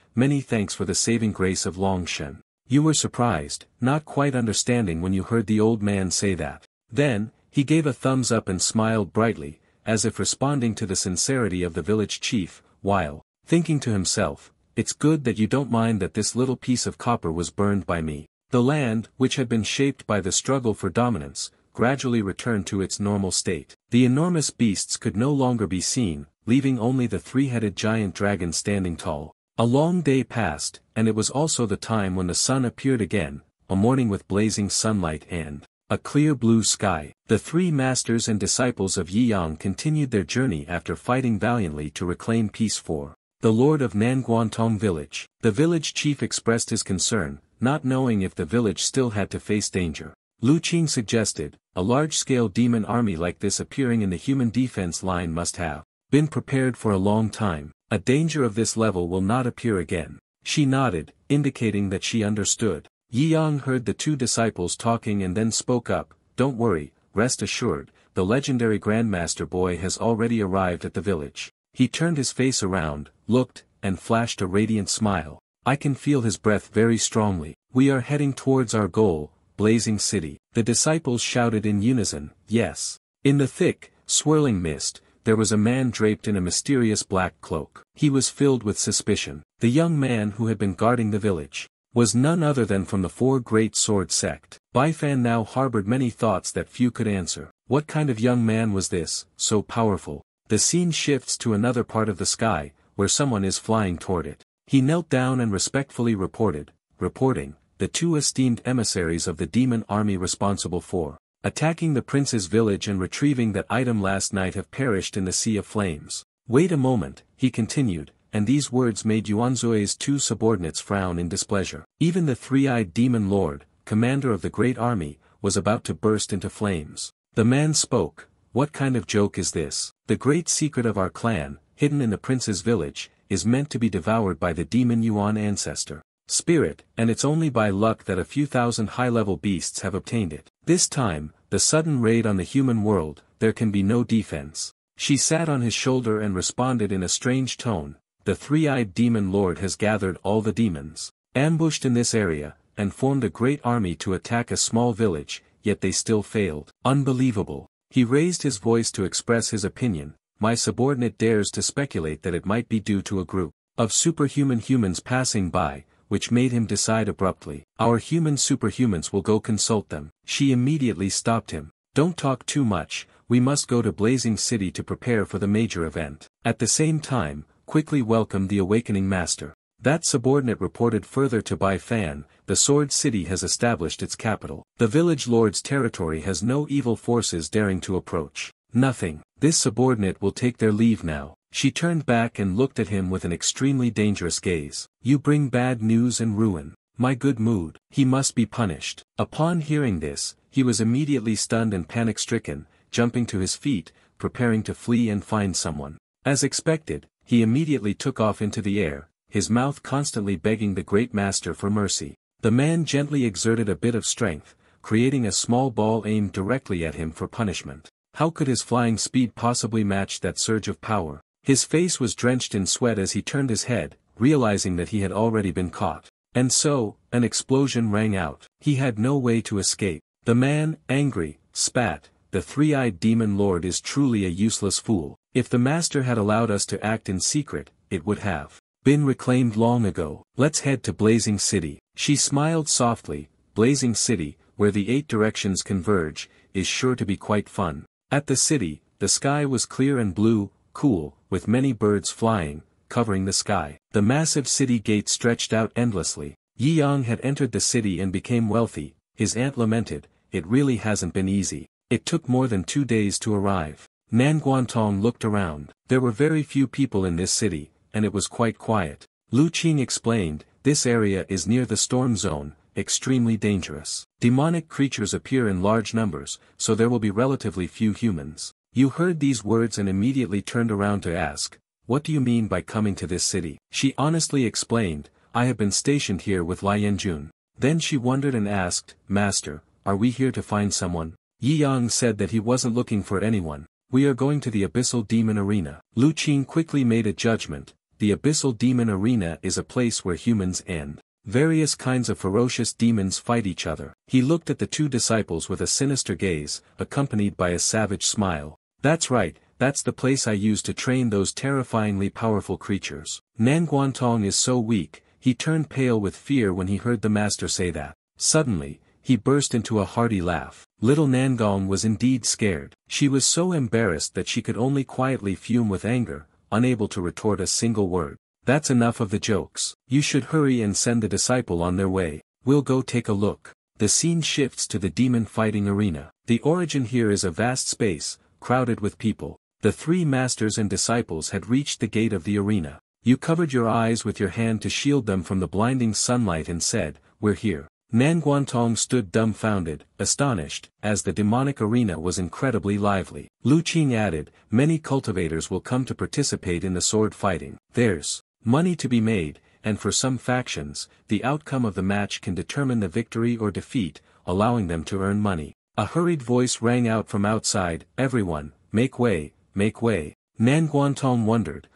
for the saving grace of Longshan." You were surprised, not quite understanding when you heard the old man say that. Then, he gave a thumbs up and smiled brightly, as if responding to the sincerity of the village chief, while thinking to himself, "It's good that you don't mind that this little piece of copper was burned by me." The land, which had been shaped by the struggle for dominance, gradually returned to its normal state. The enormous beasts could no longer be seen, leaving only the 3-headed giant dragon standing tall. A long day passed, and it was also the time when the sun appeared again, a morning with blazing sunlight and a clear blue sky. The 3 masters and disciples of Yi Yang continued their journey after fighting valiantly to reclaim peace for the lord of Nanguantong village. The village chief expressed his concern, not knowing if the village still had to face danger. Lu Qing suggested, a large-scale demon army like this appearing in the human defense line must have been prepared for a long time. A danger of this level will not appear again. She nodded, indicating that she understood. Yi Yang heard the 2 disciples talking and then spoke up, "Don't worry, rest assured, the legendary Grandmaster boy has already arrived at the village." He turned his face around, looked, and flashed a radiant smile. "I can feel his breath very strongly. We are heading towards our goal, Blazing City." The disciples shouted in unison, "Yes." In the thick, swirling mist, there was a man draped in a mysterious black cloak. He was filled with suspicion. The young man who had been guarding the village. was none other than from the Four Great Sword sect. Bai Fan now harbored many thoughts that few could answer. What kind of young man was this, so powerful? The scene shifts to another part of the sky, where someone is flying toward it. He knelt down and respectfully reporting, the two esteemed emissaries of the demon army responsible for attacking the prince's village and retrieving that item last night have perished in the sea of flames. Wait a moment, he continued, and these words made Yuanzui's two subordinates frown in displeasure. Even the three-eyed demon lord, commander of the great army, was about to burst into flames. The man spoke, "What kind of joke is this? The great secret of our clan, hidden in the prince's village, is meant to be devoured by the demon Yuan ancestor spirit, and it's only by luck that a few thousand high-level beasts have obtained it. This time, the sudden raid on the human world, there can be no defense." She sat on his shoulder and responded in a strange tone, "The three-eyed demon lord has gathered all the demons ambushed in this area, and formed a great army to attack a small village, yet they still failed. Unbelievable." He raised his voice to express his opinion. "My subordinate dares to speculate that it might be due to a group of superhuman humans passing by, which made him decide abruptly, our human superhumans will go consult them." She immediately stopped him. "Don't talk too much, we must go to Blazing City to prepare for the major event. At the same time, quickly welcome the awakening master." That subordinate reported further to Bai Fan, "The Sword City has established its capital. The village lord's territory has no evil forces daring to approach. Nothing. This subordinate will take their leave now." She turned back and looked at him with an extremely dangerous gaze. "You bring bad news and ruin my good mood. He must be punished." Upon hearing this, he was immediately stunned and panic-stricken, jumping to his feet, preparing to flee and find someone. As expected, he immediately took off into the air, his mouth constantly begging the great master for mercy. The man gently exerted a bit of strength, creating a small ball aimed directly at him for punishment. How could his flying speed possibly match that surge of power? His face was drenched in sweat as he turned his head, realizing that he had already been caught. And so, an explosion rang out. He had no way to escape. The man, angry, spat, "The three-eyed demon lord is truly a useless fool. If the master had allowed us to act in secret, it would have been reclaimed long ago. Let's head to Blazing City." She smiled softly. Blazing City, where the 8 directions converge, is sure to be quite fun. At the city, the sky was clear and blue, cool, with many birds flying, covering the sky. The massive city gate stretched out endlessly. Yi Yang had entered the city and became wealthy. His aunt lamented, "It really hasn't been easy. It took more than 2 days to arrive." Nan Guantong looked around. There were very few people in this city, and it was quite quiet. Lu Qing explained, "This area is near the storm zone, extremely dangerous. Demonic creatures appear in large numbers, so there will be relatively few humans." Yu heard these words and immediately turned around to ask, "What do you mean by coming to this city?" She honestly explained, "I have been stationed here with Lai Yanjun." Then she wondered and asked, "Master, are we here to find someone?" Yi Yang said that he wasn't looking for anyone. "We are going to the Abyssal Demon Arena." Lu Qing quickly made a judgment. The Abyssal Demon Arena is a place where humans and various kinds of ferocious demons fight each other. He looked at the 2 disciples with a sinister gaze, accompanied by a savage smile. "That's right, that's the place I use to train those terrifyingly powerful creatures." Nan Guantong is so weak, he turned pale with fear when he heard the master say that. Suddenly, he burst into a hearty laugh. Little Nangong was indeed scared. She was so embarrassed that she could only quietly fume with anger, unable to retort a single word. "That's enough of the jokes. You should hurry and send the disciple on their way. We'll go take a look." The scene shifts to the demon fighting arena. The origin here is a vast space, crowded with people. The 3 masters and disciples had reached the gate of the arena. You covered your eyes with your hand to shield them from the blinding sunlight and said, "We're here." Nan Guantong stood dumbfounded, astonished, as the demonic arena was incredibly lively. Lu Qing added, "Many cultivators will come to participate in the sword fighting. There's money to be made, and for some factions, the outcome of the match can determine the victory or defeat, allowing them to earn money." A hurried voice rang out from outside, "Everyone, make way, make way." Nan Guantong wondered,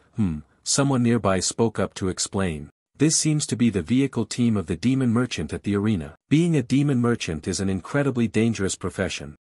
Someone nearby spoke up to explain. "This seems to be the vehicle team of the demon merchant at the arena." Being a demon merchant is an incredibly dangerous profession.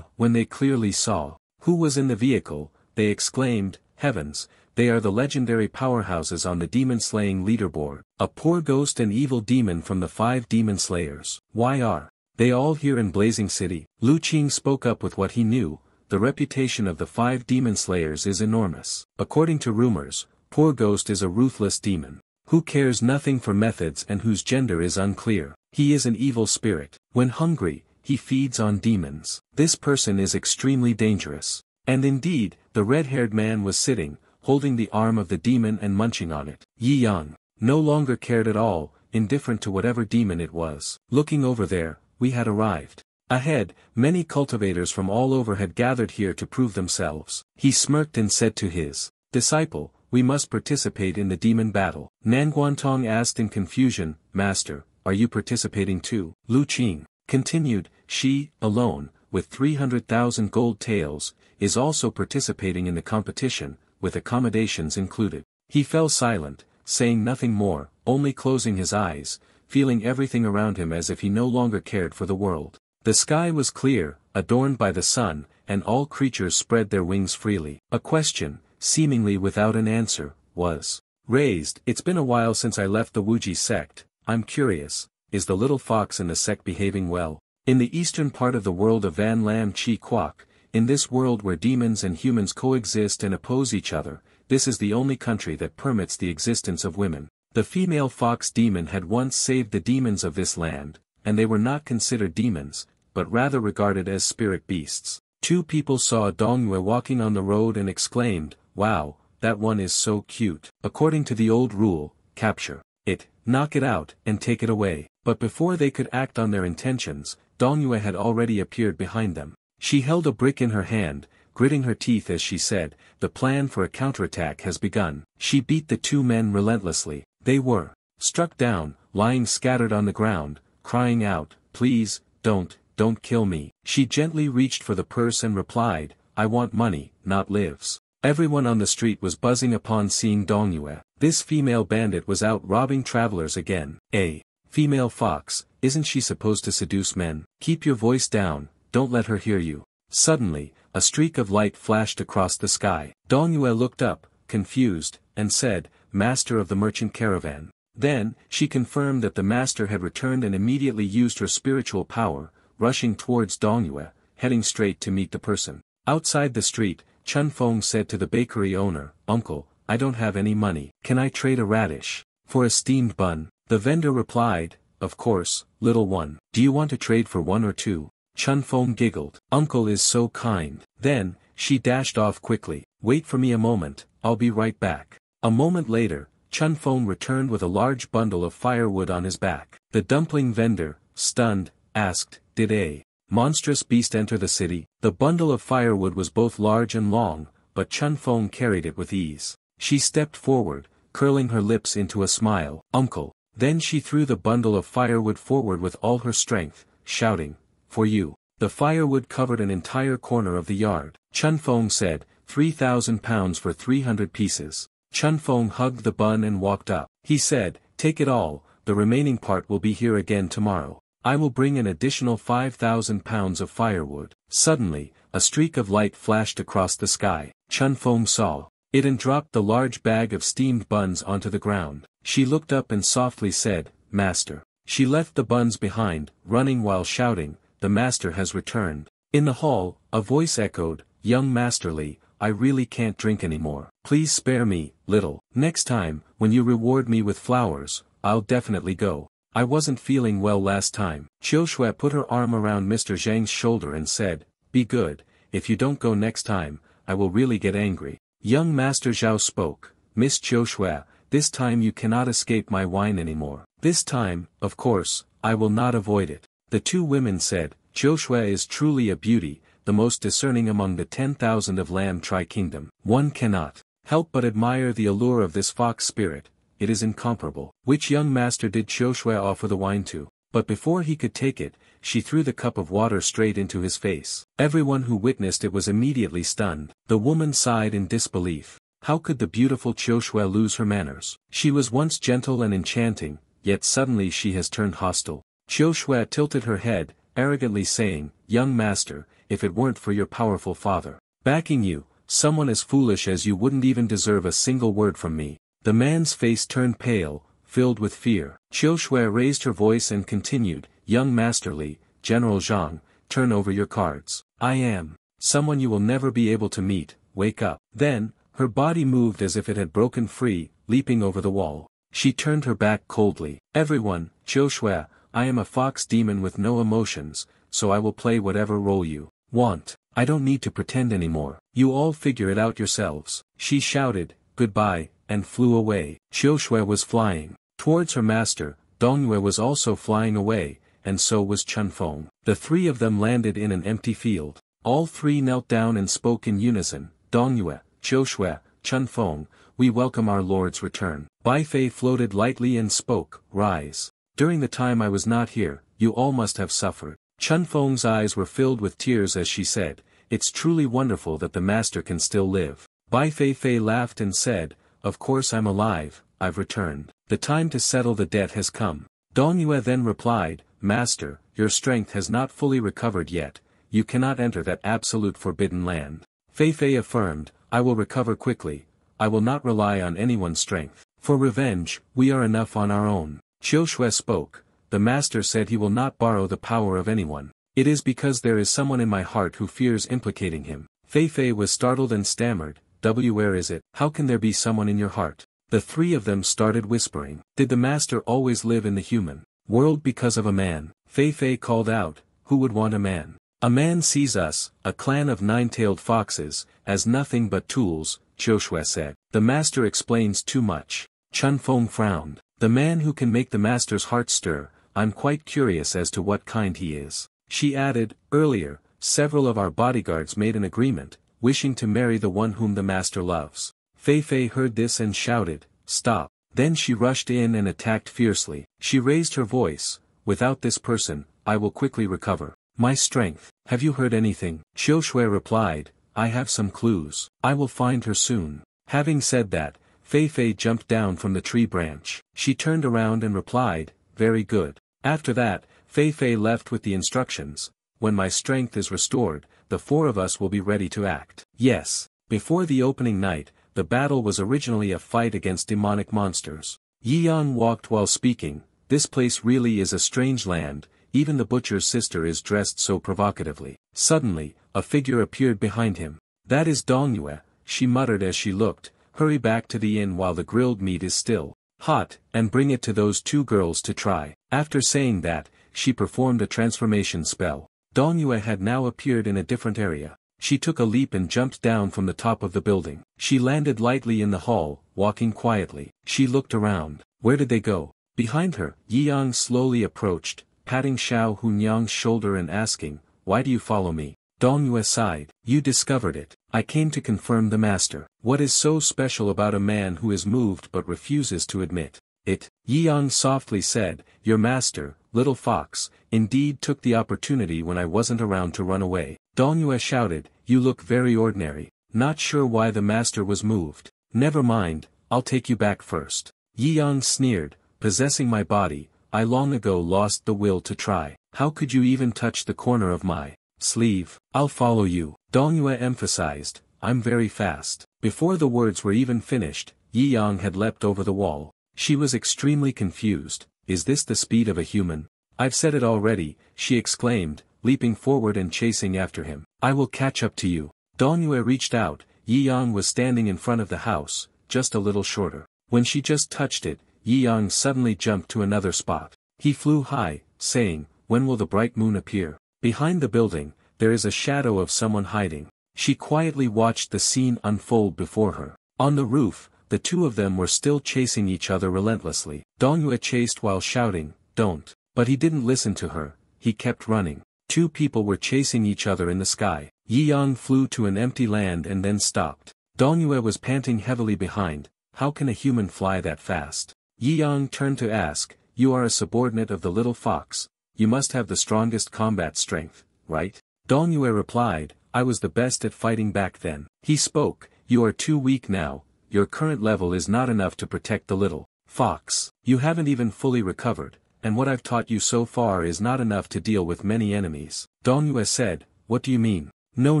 When they clearly saw who was in the vehicle, they exclaimed, "Heavens, They are the legendary powerhouses on the demon-slaying leaderboard. A poor ghost and evil demon from the 5 demon slayers. Why are they all here in Blazing City? Lu Qing spoke up with what he knew. The reputation of the 5 demon slayers is enormous. According to rumors, poor ghost is a ruthless demon, who cares nothing for methods and whose gender is unclear. He is an evil spirit. When hungry, he feeds on demons. This person is extremely dangerous. And indeed, the red-haired man was sitting, holding the arm of the demon and munching on it. Yi Yang no longer cared at all, indifferent to whatever demon it was. Looking over there, we had arrived. Ahead, many cultivators from all over had gathered here to prove themselves. He smirked and said to his disciple, "We must participate in the demon battle." Nanguantong asked in confusion, "Master, are you participating too?" Lu Qing continued, "She, alone, with 300,000 gold taels, is also participating in the competition, with accommodations included." He fell silent, saying nothing more, only closing his eyes, feeling everything around him as if he no longer cared for the world. The sky was clear, adorned by the sun, and all creatures spread their wings freely. A question, seemingly without an answer, was raised. "It's been a while since I left the Wuji sect. I'm curious, is the little fox in the sect behaving well?" In the eastern part of the world of Van Lam Chi Kwok, in this world where demons and humans coexist and oppose each other, this is the only country that permits the existence of women. The female fox demon had once saved the demons of this land, and they were not considered demons, but rather regarded as spirit beasts. 2 people saw a Dongyue walking on the road and exclaimed, "Wow, that one is so cute." According to the old rule, capture it, knock it out, and take it away. But before they could act on their intentions, Dongyue had already appeared behind them. She held a brick in her hand, gritting her teeth as she said, "The plan for a counterattack has begun." She beat the 2 men relentlessly. They were struck down, lying scattered on the ground, crying out, "Please, don't kill me." She gently reached for the purse and replied, "I want money, not lives." Everyone on the street was buzzing upon seeing Dongyue. This female bandit was out robbing travelers again. A female fox, isn't she supposed to seduce men? Keep your voice down, don't let her hear you. Suddenly, a streak of light flashed across the sky. Dongyue looked up, confused, and said, "Master of the merchant caravan." Then, she confirmed that the master had returned and immediately used her spiritual power, rushing towards Dongyue, heading straight to meet the person. Outside the street, Chun Feng said to the bakery owner, "Uncle, I don't have any money. Can I trade a radish for a steamed bun?" The vendor replied, "Of course, little one. Do you want to trade for 1 or 2? Chun Feng giggled. "Uncle is so kind." Then, she dashed off quickly. "Wait for me a moment, I'll be right back." A moment later, Chun Feng returned with a large bundle of firewood on his back. The dumpling vendor, stunned, asked, "Did a monstrous beast enter the city?" The bundle of firewood was both large and long, but Chun Feng carried it with ease. She stepped forward, curling her lips into a smile. "Uncle." Then she threw the bundle of firewood forward with all her strength, shouting, "For you." The firewood covered an entire corner of the yard. Chun Feng said, 3,000 pounds for 300 pieces. Chun Feng hugged the bun and walked up. He said, "Take it all, the remaining part will be here again tomorrow. I will bring an additional 5,000 pounds of firewood." Suddenly, a streak of light flashed across the sky. Chun Feng saw it and dropped the large bag of steamed buns onto the ground. She looked up and softly said, "Master." She left the buns behind, running while shouting, "The master has returned." In the hall, a voice echoed, "Young Masterly, I really can't drink anymore. Please spare me, little. Next time, when you reward me with flowers, I'll definitely go. I wasn't feeling well last time." Qiu Shui put her arm around Mr. Zhang's shoulder and said, "Be good, if you don't go next time, I will really get angry." Young Master Zhao spoke, "Miss Qiu Shui, this time you cannot escape my wine anymore. This time, of course, I will not avoid it." The 2 women said, "Qiu Shui is truly a beauty, the most discerning among the 10,000 of Lam Tri Kingdom. One cannot help but admire the allure of this fox spirit, it is incomparable." Which young master did Qiu Shui offer the wine to? But before he could take it, she threw the cup of water straight into his face. Everyone who witnessed it was immediately stunned. The woman sighed in disbelief. How could the beautiful Qiu Shui lose her manners? She was once gentle and enchanting, yet suddenly she has turned hostile. Qiu Shui tilted her head, arrogantly saying, "Young master, if it weren't for your powerful father backing you, someone as foolish as you wouldn't even deserve a single word from me. The man's face turned pale, filled with fear. Qiu Shui raised her voice and continued, young Master Li, General Zhang, turn over your cards. I am someone you will never be able to meet, wake up. Then, her body moved as if it had broken free, leaping over the wall. She turned her back coldly. Everyone, Qiu Shui, I am a fox demon with no emotions, so I will play whatever role you want. I don't need to pretend anymore. You all figure it out yourselves. She shouted, goodbye, and flew away. Qiu Shui was flying towards her master, Dongyue was also flying away, and so was Chun Feng. The three of them landed in an empty field. All three knelt down and spoke in unison, Dongyue, Qiu Shui, Chun Feng, we welcome our lord's return. Bai Fei floated lightly and spoke, rise. During the time I was not here, you all must have suffered. Chun Feng's eyes were filled with tears as she said, it's truly wonderful that the master can still live. Bai Fei laughed and said, of course I'm alive, I've returned. The time to settle the debt has come. Dongyue then replied, Master, your strength has not fully recovered yet, you cannot enter that absolute forbidden land. Fei affirmed, I will recover quickly, I will not rely on anyone's strength. For revenge, we are enough on our own. Qiu Shui spoke, the master said he will not borrow the power of anyone. It is because there is someone in my heart who fears implicating him. Fei was startled and stammered, where is it? How can there be someone in your heart? The three of them started whispering. Did the master always live in the human world because of a man? Fei called out, who would want a man? A man sees us, a clan of nine-tailed foxes, as nothing but tools, Qiu Shui said. The master explains too much. Chun Feng frowned. The man who can make the master's heart stir, I'm quite curious as to what kind he is. She added, earlier, several of our bodyguards made an agreement, wishing to marry the one whom the master loves. Fei heard this and shouted, stop. Then she rushed in and attacked fiercely. She raised her voice, without this person, I will quickly recover my strength. Have you heard anything? Qiu Shui replied, I have some clues. I will find her soon. Having said that, Fei jumped down from the tree branch. She turned around and replied, very good. After that, Fei left with the instructions, when my strength is restored, the four of us will be ready to act. Yes. Before the opening night, the battle was originally a fight against demonic monsters. Yi Yang walked while speaking, this place really is a strange land, even the butcher's sister is dressed so provocatively. Suddenly, a figure appeared behind him. That is Dongyue, she muttered as she looked, hurry back to the inn while the grilled meat is still hot, and bring it to those two girls to try. After saying that, she performed a transformation spell. Dongyue had now appeared in a different area. She took a leap and jumped down from the top of the building. She landed lightly in the hall, walking quietly. She looked around. Where did they go? Behind her, Yi Yang slowly approached, patting Xiao Hunyang's shoulder and asking, why do you follow me? Dongyue sighed. You discovered it. I came to confirm the master. What is so special about a man who is moved but refuses to admit it? Yi Yang softly said, your master, little fox, indeed took the opportunity when I wasn't around to run away. Dongyue shouted, you look very ordinary. Not sure why the master was moved. Never mind, I'll take you back first. Yi Yang sneered, possessing my body, I long ago lost the will to try. How could you even touch the corner of my sleeve? I'll follow you. Dongyue emphasized, I'm very fast. Before the words were even finished, Yi Yang had leapt over the wall. She was extremely confused. Is this the speed of a human? I've said it already, she exclaimed, leaping forward and chasing after him. I will catch up to you. Dongyue reached out, Yi Yang was standing in front of the house, just a little shorter. When she just touched it, Yi Yang suddenly jumped to another spot. He flew high, saying, when will the bright moon appear? Behind the building, there is a shadow of someone hiding. She quietly watched the scene unfold before her. On the roof, the two of them were still chasing each other relentlessly. Dongyue chased while shouting, don't. But he didn't listen to her, he kept running. Two people were chasing each other in the sky. Yi Yang flew to an empty land and then stopped. Dongyue was panting heavily behind. How can a human fly that fast? Yi Yang turned to ask, you are a subordinate of the little fox, you must have the strongest combat strength, right? Dongyue replied, I was the best at fighting back then. He spoke, you are too weak now, your current level is not enough to protect the little fox. You haven't even fully recovered, and what I've taught you so far is not enough to deal with many enemies. Dongyue said, what do you mean? No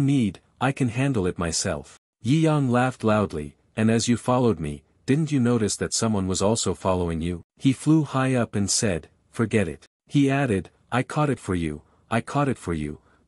need, I can handle it myself. Yi Yang laughed loudly, and as you followed me, didn't you notice that someone was also following you? He flew high up and said, forget it. He added, I caught it for you,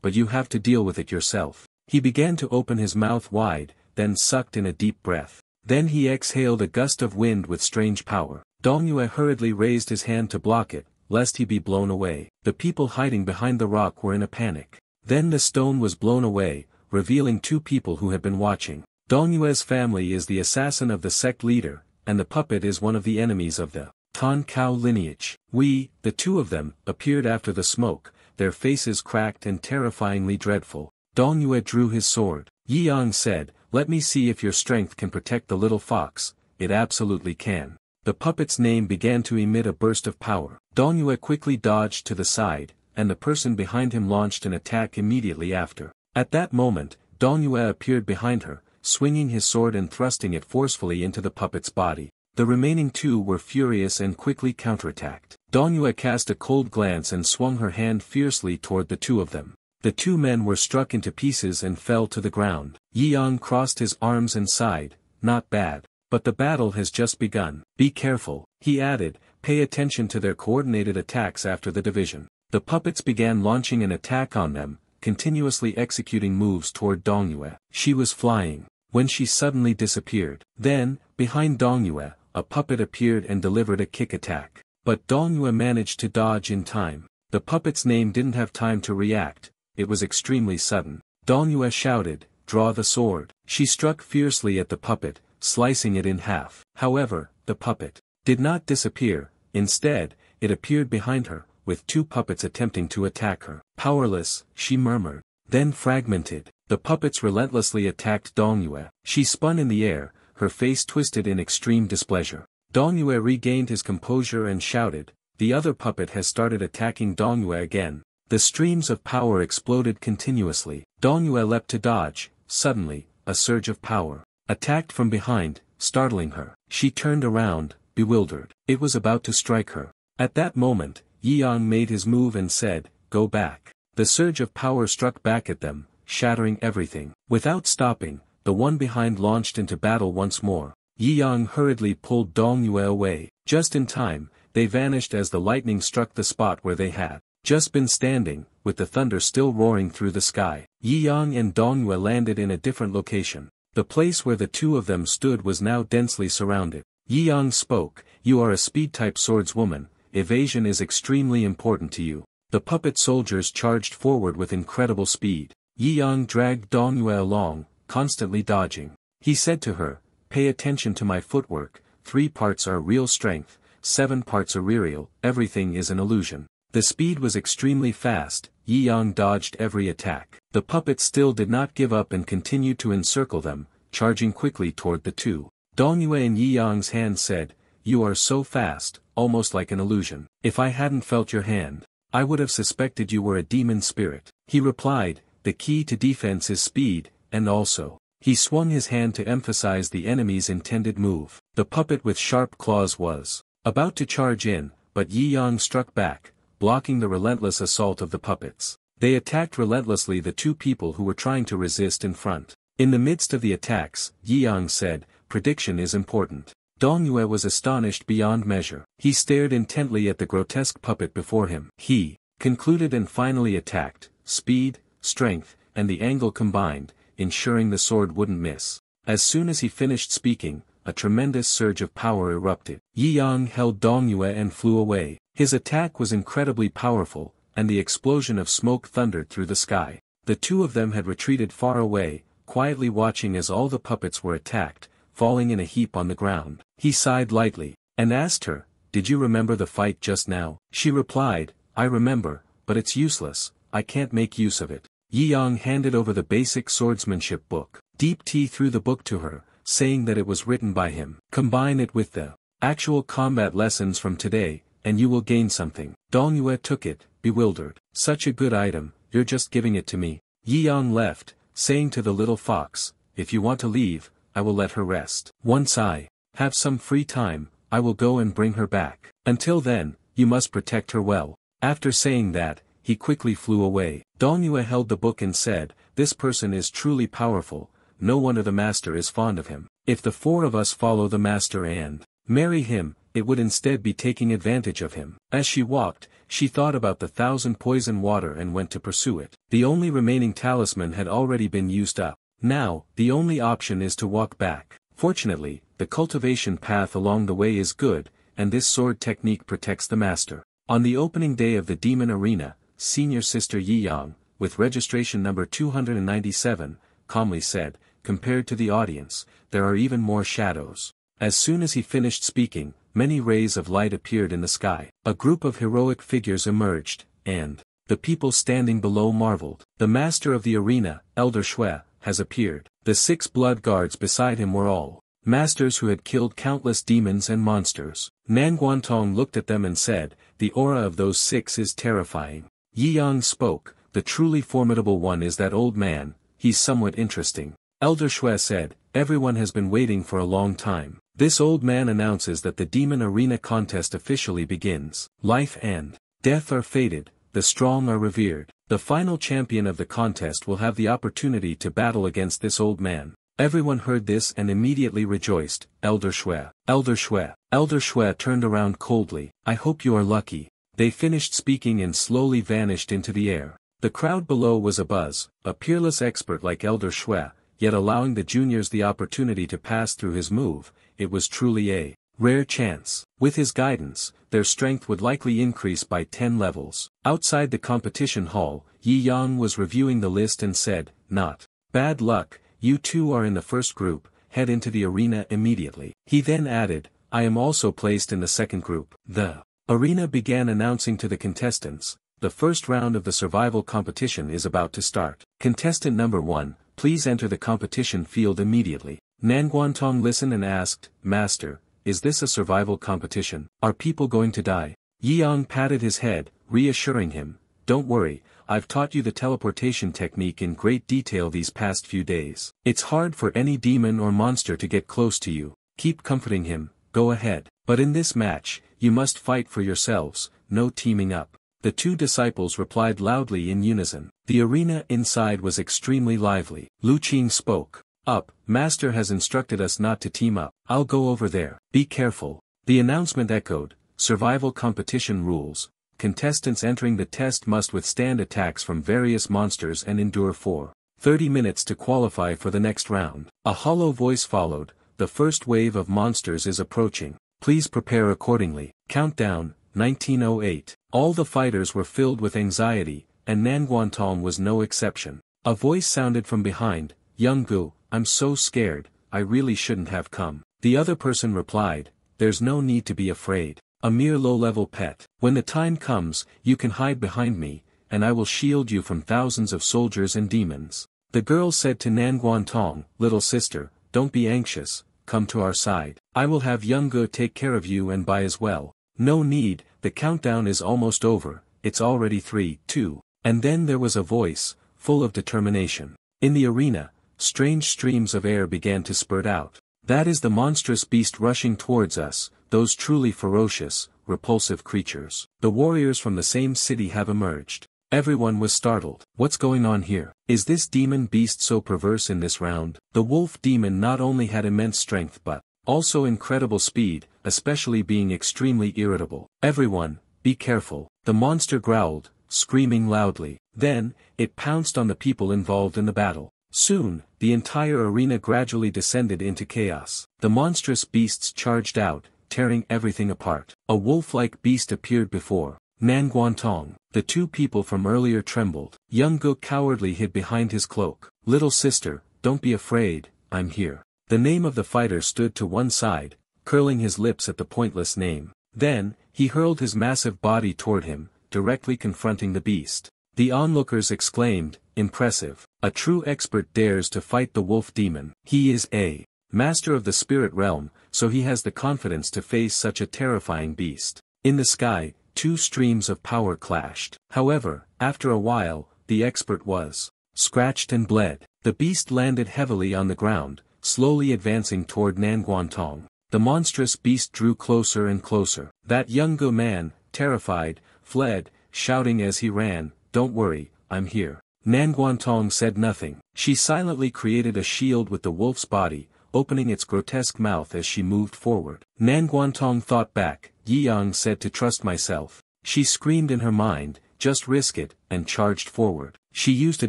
but you have to deal with it yourself. He began to open his mouth wide, then sucked in a deep breath. Then he exhaled a gust of wind with strange power. Dongyue hurriedly raised his hand to block it, lest he be blown away. The people hiding behind the rock were in a panic. Then the stone was blown away, revealing two people who had been watching. Dongyue's family is the assassin of the sect leader, and the puppet is one of the enemies of the Tan Kao lineage. We, the two of them, appeared after the smoke, their faces cracked and terrifyingly dreadful. Dongyue drew his sword. Yi Yang said, let me see if your strength can protect the little fox. It absolutely can. The puppet's name began to emit a burst of power. Dongyue quickly dodged to the side, and the person behind him launched an attack immediately after. At that moment, Dongyue appeared behind her, swinging his sword and thrusting it forcefully into the puppet's body. The remaining two were furious and quickly counterattacked. Dongyue cast a cold glance and swung her hand fiercely toward the two of them. The two men were struck into pieces and fell to the ground. Yi Yang crossed his arms and sighed, not bad. But the battle has just begun. Be careful, he added, pay attention to their coordinated attacks after the division. The puppets began launching an attack on them, continuously executing moves toward Dongyue. She was flying, when she suddenly disappeared. Then, behind Dongyue, a puppet appeared and delivered a kick attack. But Dongyue managed to dodge in time. The puppet's name didn't have time to react, it was extremely sudden. Dongyue shouted, draw the sword. She struck fiercely at the puppet, slicing it in half. However, the puppet did not disappear, instead, it appeared behind her, with two puppets attempting to attack her. Powerless, she murmured. Then fragmented. The puppets relentlessly attacked Dongyue. She spun in the air, her face twisted in extreme displeasure. Dongyue regained his composure and shouted, the other puppet has started attacking Dongyue again. The streams of power exploded continuously. Dongyue leapt to dodge. Suddenly, a surge of power attacked from behind, startling her. She turned around, bewildered. It was about to strike her. At that moment, Yi Yang made his move and said, go back. The surge of power struck back at them, shattering everything. Without stopping, the one behind launched into battle once more. Yi Yang hurriedly pulled Dongyue away. Just in time, they vanished as the lightning struck the spot where they had just been standing, with the thunder still roaring through the sky. Yi Yang and Dongyue landed in a different location. The place where the two of them stood was now densely surrounded. Yi Yang spoke, you are a speed-type swordswoman, evasion is extremely important to you. The puppet soldiers charged forward with incredible speed. Yi Yang dragged Dongyue along, constantly dodging. He said to her, pay attention to my footwork, 3 parts are real strength, 7 parts are real, everything is an illusion. The speed was extremely fast, Yi Yang dodged every attack. The puppet still did not give up and continued to encircle them, charging quickly toward the two. Dongyue in Yi Yang's hand said, you are so fast, almost like an illusion. If I hadn't felt your hand, I would have suspected you were a demon spirit. He replied, the key to defense is speed, and also. He swung his hand to emphasize the enemy's intended move. The puppet with sharp claws was about to charge in, but Yi Yang struck back, blocking the relentless assault of the puppets. They attacked relentlessly the two people who were trying to resist in front. In the midst of the attacks, Yi Yang said, prediction is important. Dongyue was astonished beyond measure. He stared intently at the grotesque puppet before him. He concluded and finally attacked, speed, strength, and the angle combined, ensuring the sword wouldn't miss. As soon as he finished speaking, a tremendous surge of power erupted. Yi Yang held Dongyue and flew away. His attack was incredibly powerful, and the explosion of smoke thundered through the sky. The two of them had retreated far away, quietly watching as all the puppets were attacked, falling in a heap on the ground. He sighed lightly, and asked her, did you remember the fight just now? She replied, I remember, but it's useless, I can't make use of it. Yi Yang handed over the basic swordsmanship book. Deep Tea threw the book to her, saying that it was written by him. Combine it with the actual combat lessons from today, and you will gain something. Dongyue took it, bewildered. Such a good item, you're just giving it to me. Yi Yang left, saying to the little fox, if you want to leave, I will let her rest. Once I have some free time, I will go and bring her back. Until then, you must protect her well. After saying that, he quickly flew away. Dongyue held the book and said, this person is truly powerful, no one of the master is fond of him. If the four of us follow the master and marry him, it would instead be taking advantage of him. As she walked, she thought about the 1,000 poison water and went to pursue it. The only remaining talisman had already been used up. Now, the only option is to walk back. Fortunately, the cultivation path along the way is good, and this sword technique protects the master. On the opening day of the Demon Arena, Senior Sister Yi Yang, with registration number 297, calmly said, "Compared to the audience, there are even more shadows." As soon as he finished speaking, many rays of light appeared in the sky. A group of heroic figures emerged, and the people standing below marveled. The master of the arena, Elder Shui, has appeared. The 6 blood guards beside him were all masters who had killed countless demons and monsters. Nan Guantong looked at them and said, "The aura of those 6 is terrifying." Yi Yang spoke, "The truly formidable one is that old man, he's somewhat interesting." Elder Shui said, "Everyone has been waiting for a long time. This old man announces that the Demon Arena contest officially begins. Life and death are fated, the strong are revered. The final champion of the contest will have the opportunity to battle against this old man." Everyone heard this and immediately rejoiced. Elder Shui. Elder Shui. Elder Shui turned around coldly. "I hope you are lucky." They finished speaking and slowly vanished into the air. The crowd below was abuzz, a peerless expert like Elder Shui, yet allowing the juniors the opportunity to pass through his move. It was truly a rare chance. With his guidance, their strength would likely increase by 10 levels. Outside the competition hall, Yi Yang was reviewing the list and said, "Not bad luck, you two are in the first group, head into the arena immediately." He then added, "I am also placed in the second group." The arena began announcing to the contestants, "The first round of the survival competition is about to start. Contestant number 1, please enter the competition field immediately." Nan Guantong listened and asked, "Master, is this a survival competition? Are people going to die?" Yi Yang patted his head, reassuring him, "Don't worry, I've taught you the teleportation technique in great detail these past few days. It's hard for any demon or monster to get close to you. Keep comforting him, go ahead. But in this match, you must fight for yourselves, no teaming up." The 2 disciples replied loudly in unison. The arena inside was extremely lively. Lu Qing spoke. "Up, Master has instructed us not to team up. I'll go over there. Be careful." The announcement echoed, "Survival competition rules. Contestants entering the test must withstand attacks from various monsters and endure for 30 minutes to qualify for the next round." A hollow voice followed, "The first wave of monsters is approaching. Please prepare accordingly." Countdown, 1908. All the fighters were filled with anxiety, and Nan Guantong was no exception. A voice sounded from behind, "Young Gu, I'm so scared, I really shouldn't have come." The other person replied, "There's no need to be afraid. A mere low-level pet. When the time comes, you can hide behind me, and I will shield you from thousands of soldiers and demons." The girl said to Nan Guantong, "Little sister, don't be anxious, come to our side. I will have Young Gu take care of you and Bai as well." "No need, the countdown is almost over, it's already 3, 2. And then there was a voice, full of determination. In the arena, strange streams of air began to spurt out. "That is the monstrous beast rushing towards us, those truly ferocious, repulsive creatures. The warriors from the same city have emerged." Everyone was startled. "What's going on here? Is this demon beast so perverse in this round?" The wolf demon not only had immense strength but also incredible speed, especially being extremely irritable. "Everyone, be careful." The monster growled, screaming loudly. Then, it pounced on the people involved in the battle. Soon, the entire arena gradually descended into chaos. The monstrous beasts charged out, tearing everything apart. A wolf-like beast appeared before Nan Guantong. The 2 people from earlier trembled. Young Gu cowardly hid behind his cloak. "Little sister, don't be afraid, I'm here." The name of the fighter stood to one side, curling his lips at the pointless name. Then, he hurled his massive body toward him, directly confronting the beast. The onlookers exclaimed, "Impressive. A true expert dares to fight the wolf demon. He is a master of the spirit realm, so he has the confidence to face such a terrifying beast." In the sky, 2 streams of power clashed. However, after a while, the expert was scratched and bled. The beast landed heavily on the ground, slowly advancing toward Nan Guantong. The monstrous beast drew closer and closer. That young Gu man, terrified, fled, shouting as he ran, "Don't worry, I'm here." Nan Guantong said nothing. She silently created a shield with the wolf's body, opening its grotesque mouth as she moved forward. Nan Guantong thought back. Yi Yang said to trust myself. She screamed in her mind, just risk it, and charged forward. She used a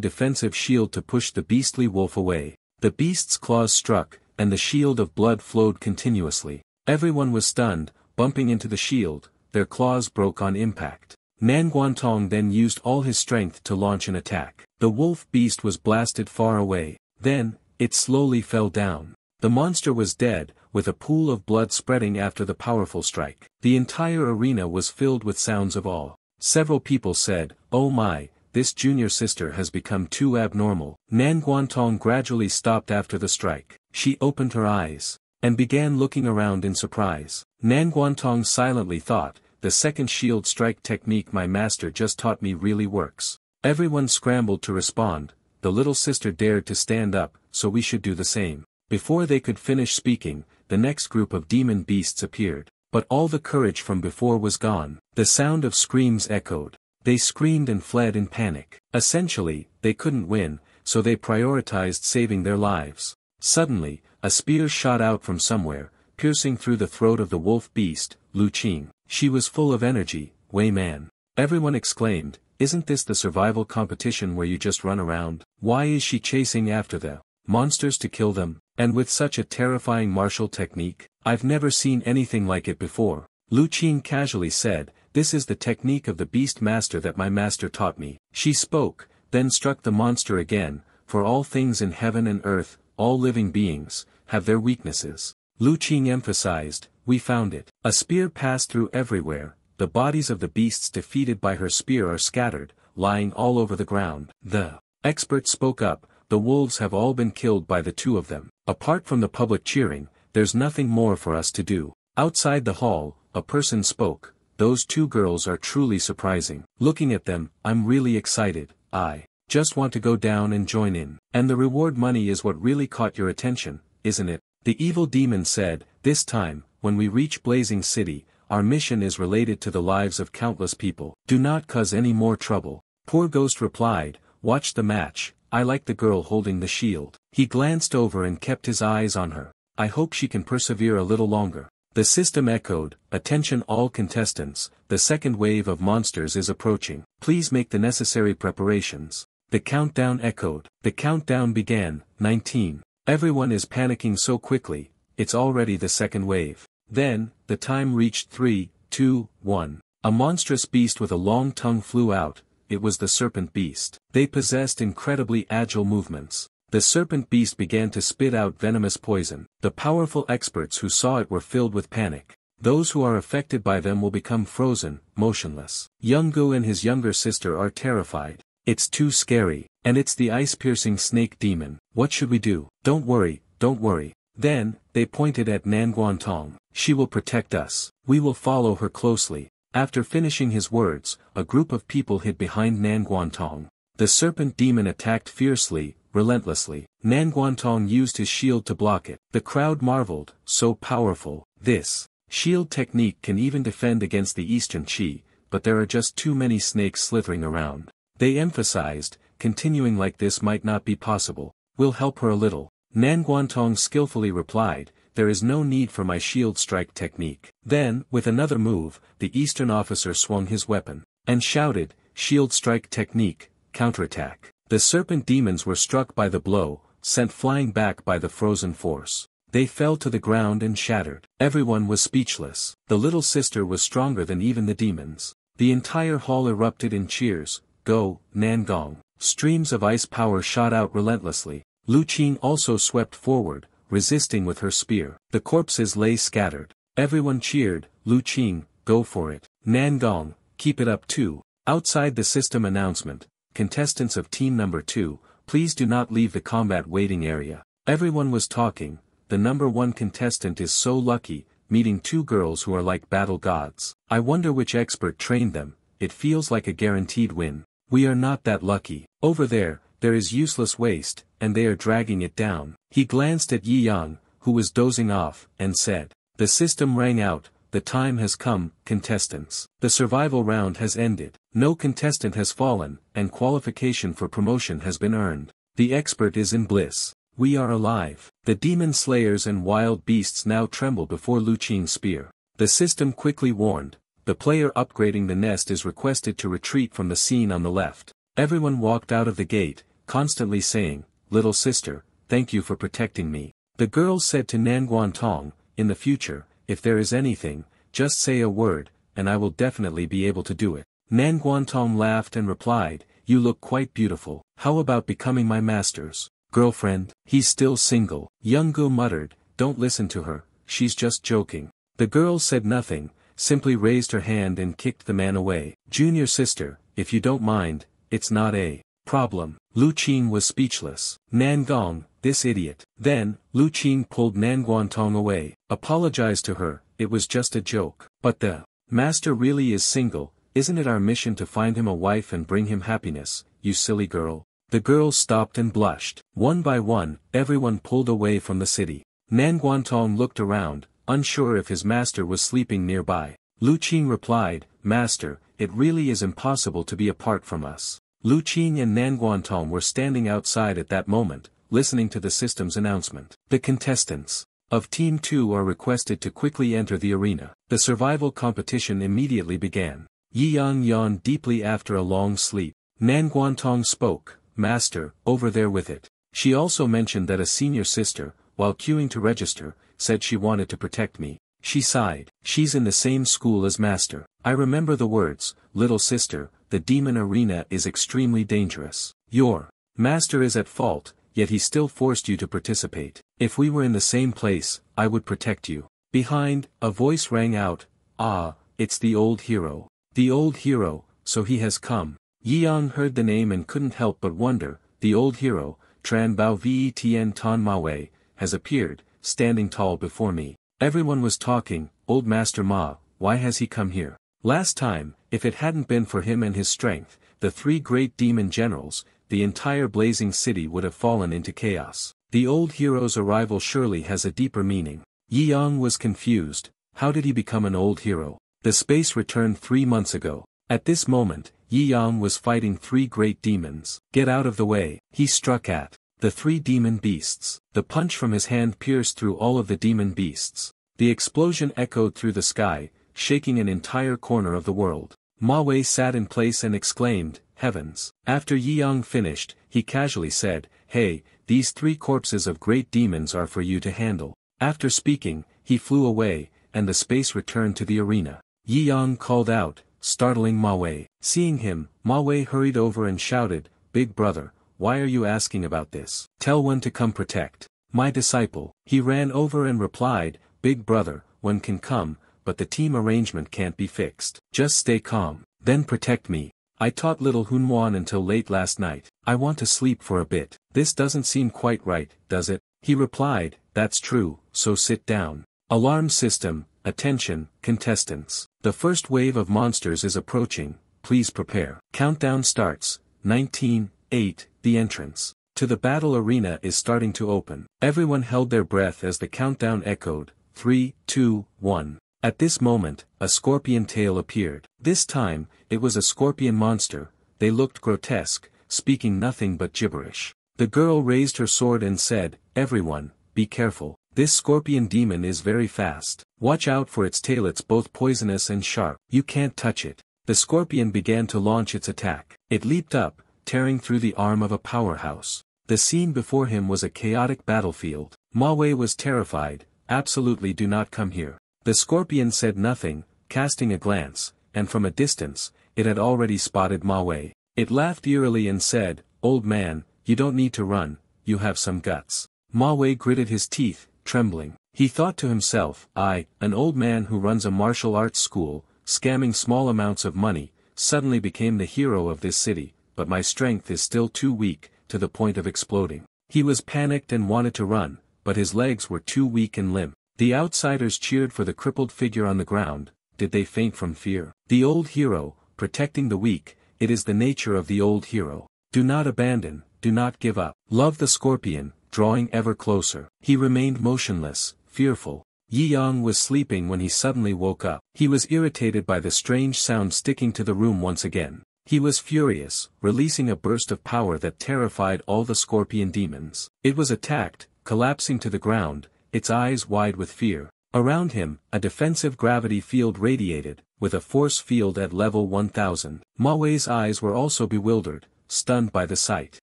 defensive shield to push the beastly wolf away. The beast's claws struck, and the shield of blood flowed continuously. Everyone was stunned, bumping into the shield, their claws broke on impact. Nan Guantong then used all his strength to launch an attack. The wolf beast was blasted far away. Then, it slowly fell down. The monster was dead, with a pool of blood spreading after the powerful strike. The entire arena was filled with sounds of awe. Several people said, "Oh my, this junior sister has become too abnormal." Nan Guantong gradually stopped after the strike. She opened her eyes, and began looking around in surprise. Nan Guantong silently thought, the second shield strike technique my master just taught me really works. Everyone scrambled to respond. The little sister dared to stand up, so we should do the same. Before they could finish speaking, the next group of demon beasts appeared. But all the courage from before was gone. The sound of screams echoed. They screamed and fled in panic. Essentially, they couldn't win, so they prioritized saving their lives. Suddenly, a spear shot out from somewhere, piercing through the throat of the wolf beast, Lu Qing. She was full of energy. Wei Man. Everyone exclaimed, "Isn't this the survival competition where you just run around? Why is she chasing after the monsters to kill them, and with such a terrifying martial technique? I've never seen anything like it before." Lu Qing casually said, "This is the technique of the beast master that my master taught me." She spoke, then struck the monster again, for all things in heaven and earth, all living beings, have their weaknesses. Lu Qing emphasized, "We found it." A spear passed through everywhere. The bodies of the beasts defeated by her spear are scattered, lying all over the ground. The expert spoke up, "The wolves have all been killed by the two of them. Apart from the public cheering, there's nothing more for us to do." Outside the hall, a person spoke, "Those two girls are truly surprising. Looking at them, I'm really excited. I just want to go down and join in. And the reward money is what really caught your attention, isn't it?" The evil demon said, "This time, when we reach Blazing City, our mission is related to the lives of countless people. Do not cause any more trouble." Poor Ghost replied, "Watch the match. I like the girl holding the shield." He glanced over and kept his eyes on her. "I hope she can persevere a little longer." The system echoed, "Attention all contestants, the second wave of monsters is approaching. Please make the necessary preparations." The countdown echoed. The countdown began, 19. Everyone is panicking so quickly, it's already the second wave. Then, the time reached 3, 2, 1. A monstrous beast with a long tongue flew out. It was the serpent beast. They possessed incredibly agile movements. The serpent beast began to spit out venomous poison. The powerful experts who saw it were filled with panic. Those who are affected by them will become frozen, motionless. Younggu and his younger sister are terrified. "It's too scary, and it's the ice-piercing snake demon. What should we do?" Don't worry, don't worry." Then, they pointed at Nan Guantong. "She will protect us. We will follow her closely." After finishing his words, a group of people hid behind Nan Guantong. The serpent demon attacked fiercely, relentlessly. Nan Guantong used his shield to block it. The crowd marveled, so powerful. This shield technique can even defend against the Eastern Qi, but there are just too many snakes slithering around. They emphasized, continuing like this might not be possible. "We'll help her a little." Nan Guantong skillfully replied, "There is no need for my shield strike technique." Then, with another move, the Eastern officer swung his weapon, and shouted, "Shield strike technique, counterattack." The serpent demons were struck by the blow, sent flying back by the frozen force. They fell to the ground and shattered. Everyone was speechless. The little sister was stronger than even the demons. The entire hall erupted in cheers. "Go, Nangong." Streams of ice power shot out relentlessly. Lu Qing also swept forward, resisting with her spear. The corpses lay scattered. Everyone cheered, "Lu Qing, go for it. Nangong, keep it up too." Outside the system announcement, "Contestants of team number 2, please do not leave the combat waiting area." Everyone was talking. "The number 1 contestant is so lucky, meeting 2 girls who are like battle gods. I wonder which expert trained them. It feels like a guaranteed win. We are not that lucky. Over there is useless waste, and they are dragging it down." He glanced at Yi Yang, who was dozing off, and said, "The system rang out, the time has come, contestants. The survival round has ended. No contestant has fallen, and qualification for promotion has been earned. The expert is in bliss. We are alive. The demon slayers and wild beasts now tremble before Lu Qing's spear. The system quickly warned, the player upgrading the nest is requested to retreat from the scene on the left. Everyone walked out of the gate, constantly saying, "Little sister, thank you for protecting me." The girls said to Nanguantong, "In the future, if there is anything, just say a word, and I will definitely be able to do it." Nanguantong laughed and replied, "You look quite beautiful. How about becoming my master's girlfriend?" "He's still single." Young Gu muttered, "Don't listen to her, she's just joking." The girl said nothing, simply raised her hand and kicked the man away. "Junior sister, if you don't mind, it's not a problem." Lu Qing was speechless. "Nangong, this idiot." Then, Lu Qing pulled Nanguantong away. "Apologize to her, it was just a joke." "But the master really is single, isn't it our mission to find him a wife and bring him happiness, you silly girl?" The girls stopped and blushed. One by one, everyone pulled away from the city. Nanguantong looked around, unsure if his master was sleeping nearby. Lu Qing replied, "Master, it really is impossible to be apart from us." Lu Qing and Nanguantong were standing outside at that moment, listening to the system's announcement. The contestants of Team 2 are requested to quickly enter the arena. The survival competition immediately began. Yi Yang yawned deeply after a long sleep. Nanguantong spoke, "Master, over there with it." She also mentioned that a senior sister, while queuing to register, said she wanted to protect me. She sighed. "She's in the same school as Master. I remember the words, little sister, the demon arena is extremely dangerous. Your master is at fault, yet he still forced you to participate. If we were in the same place, I would protect you." Behind, a voice rang out, "Ah, it's the old hero. The old hero, so he has come." Yi Yang heard the name and couldn't help but wonder, the old hero, Tran Bao Ven Tan Ma Wei, has appeared, standing tall before me. Everyone was talking, "Old Master Ma, why has he come here?" Last time, if it hadn't been for him and his strength, the three great demon generals, the entire blazing city would have fallen into chaos. The old hero's arrival surely has a deeper meaning. Yi Yang was confused. How did he become an old hero? The space returned 3 months ago. At this moment, Yi Yang was fighting 3 great demons. "Get out of the way," he struck at the 3 demon beasts. The punch from his hand pierced through all of the demon beasts. The explosion echoed through the sky, shaking an entire corner of the world. Ma Wei sat in place and exclaimed, "Heavens." After Yi Yang finished, he casually said, "Hey, these 3 corpses of great demons are for you to handle." After speaking, he flew away, and the space returned to the arena. Yi Yang called out, startling Ma Wei. Seeing him, Ma Wei hurried over and shouted, "Big brother, why are you asking about this? Tell one to come protect my disciple." He ran over and replied, "Big brother, one can come, but the team arrangement can't be fixed. Just stay calm, then protect me. I taught little Hunwan until late last night. I want to sleep for a bit." "This doesn't seem quite right, does it?" He replied, "That's true, so sit down." Alarm system, attention, contestants. The first wave of monsters is approaching, please prepare. Countdown starts, 19, 8, the entrance to the battle arena is starting to open. Everyone held their breath as the countdown echoed, 3, 2, 1. At this moment, a scorpion tail appeared. This time, it was a scorpion monster. They looked grotesque, speaking nothing but gibberish. The girl raised her sword and said, "Everyone, be careful. This scorpion demon is very fast. Watch out for its tail, it's both poisonous and sharp. You can't touch it." The scorpion began to launch its attack. It leaped up, tearing through the arm of a powerhouse. The scene before him was a chaotic battlefield. Ma Wei was terrified. "Absolutely do not come here." The scorpion said nothing, casting a glance, and from a distance, it had already spotted Ma Wei. It laughed eerily and said, "Old man, you don't need to run, you have some guts." Ma Wei gritted his teeth, trembling. He thought to himself, "I, an old man who runs a martial arts school, scamming small amounts of money, suddenly became the hero of this city, but my strength is still too weak, to the point of exploding." He was panicked and wanted to run, but his legs were too weak and limp. The outsiders cheered for the crippled figure on the ground. Did they faint from fear? The old hero, protecting the weak, it is the nature of the old hero. Do not abandon, do not give up. Love the scorpion, drawing ever closer. He remained motionless, fearful. Yi Yang was sleeping when he suddenly woke up. He was irritated by the strange sound sticking to the room once again. He was furious, releasing a burst of power that terrified all the scorpion demons. It was attacked, collapsing to the ground, its eyes wide with fear. Around him, a defensive gravity field radiated, with a force field at level 1000. Ma Wei's eyes were also bewildered, stunned by the sight.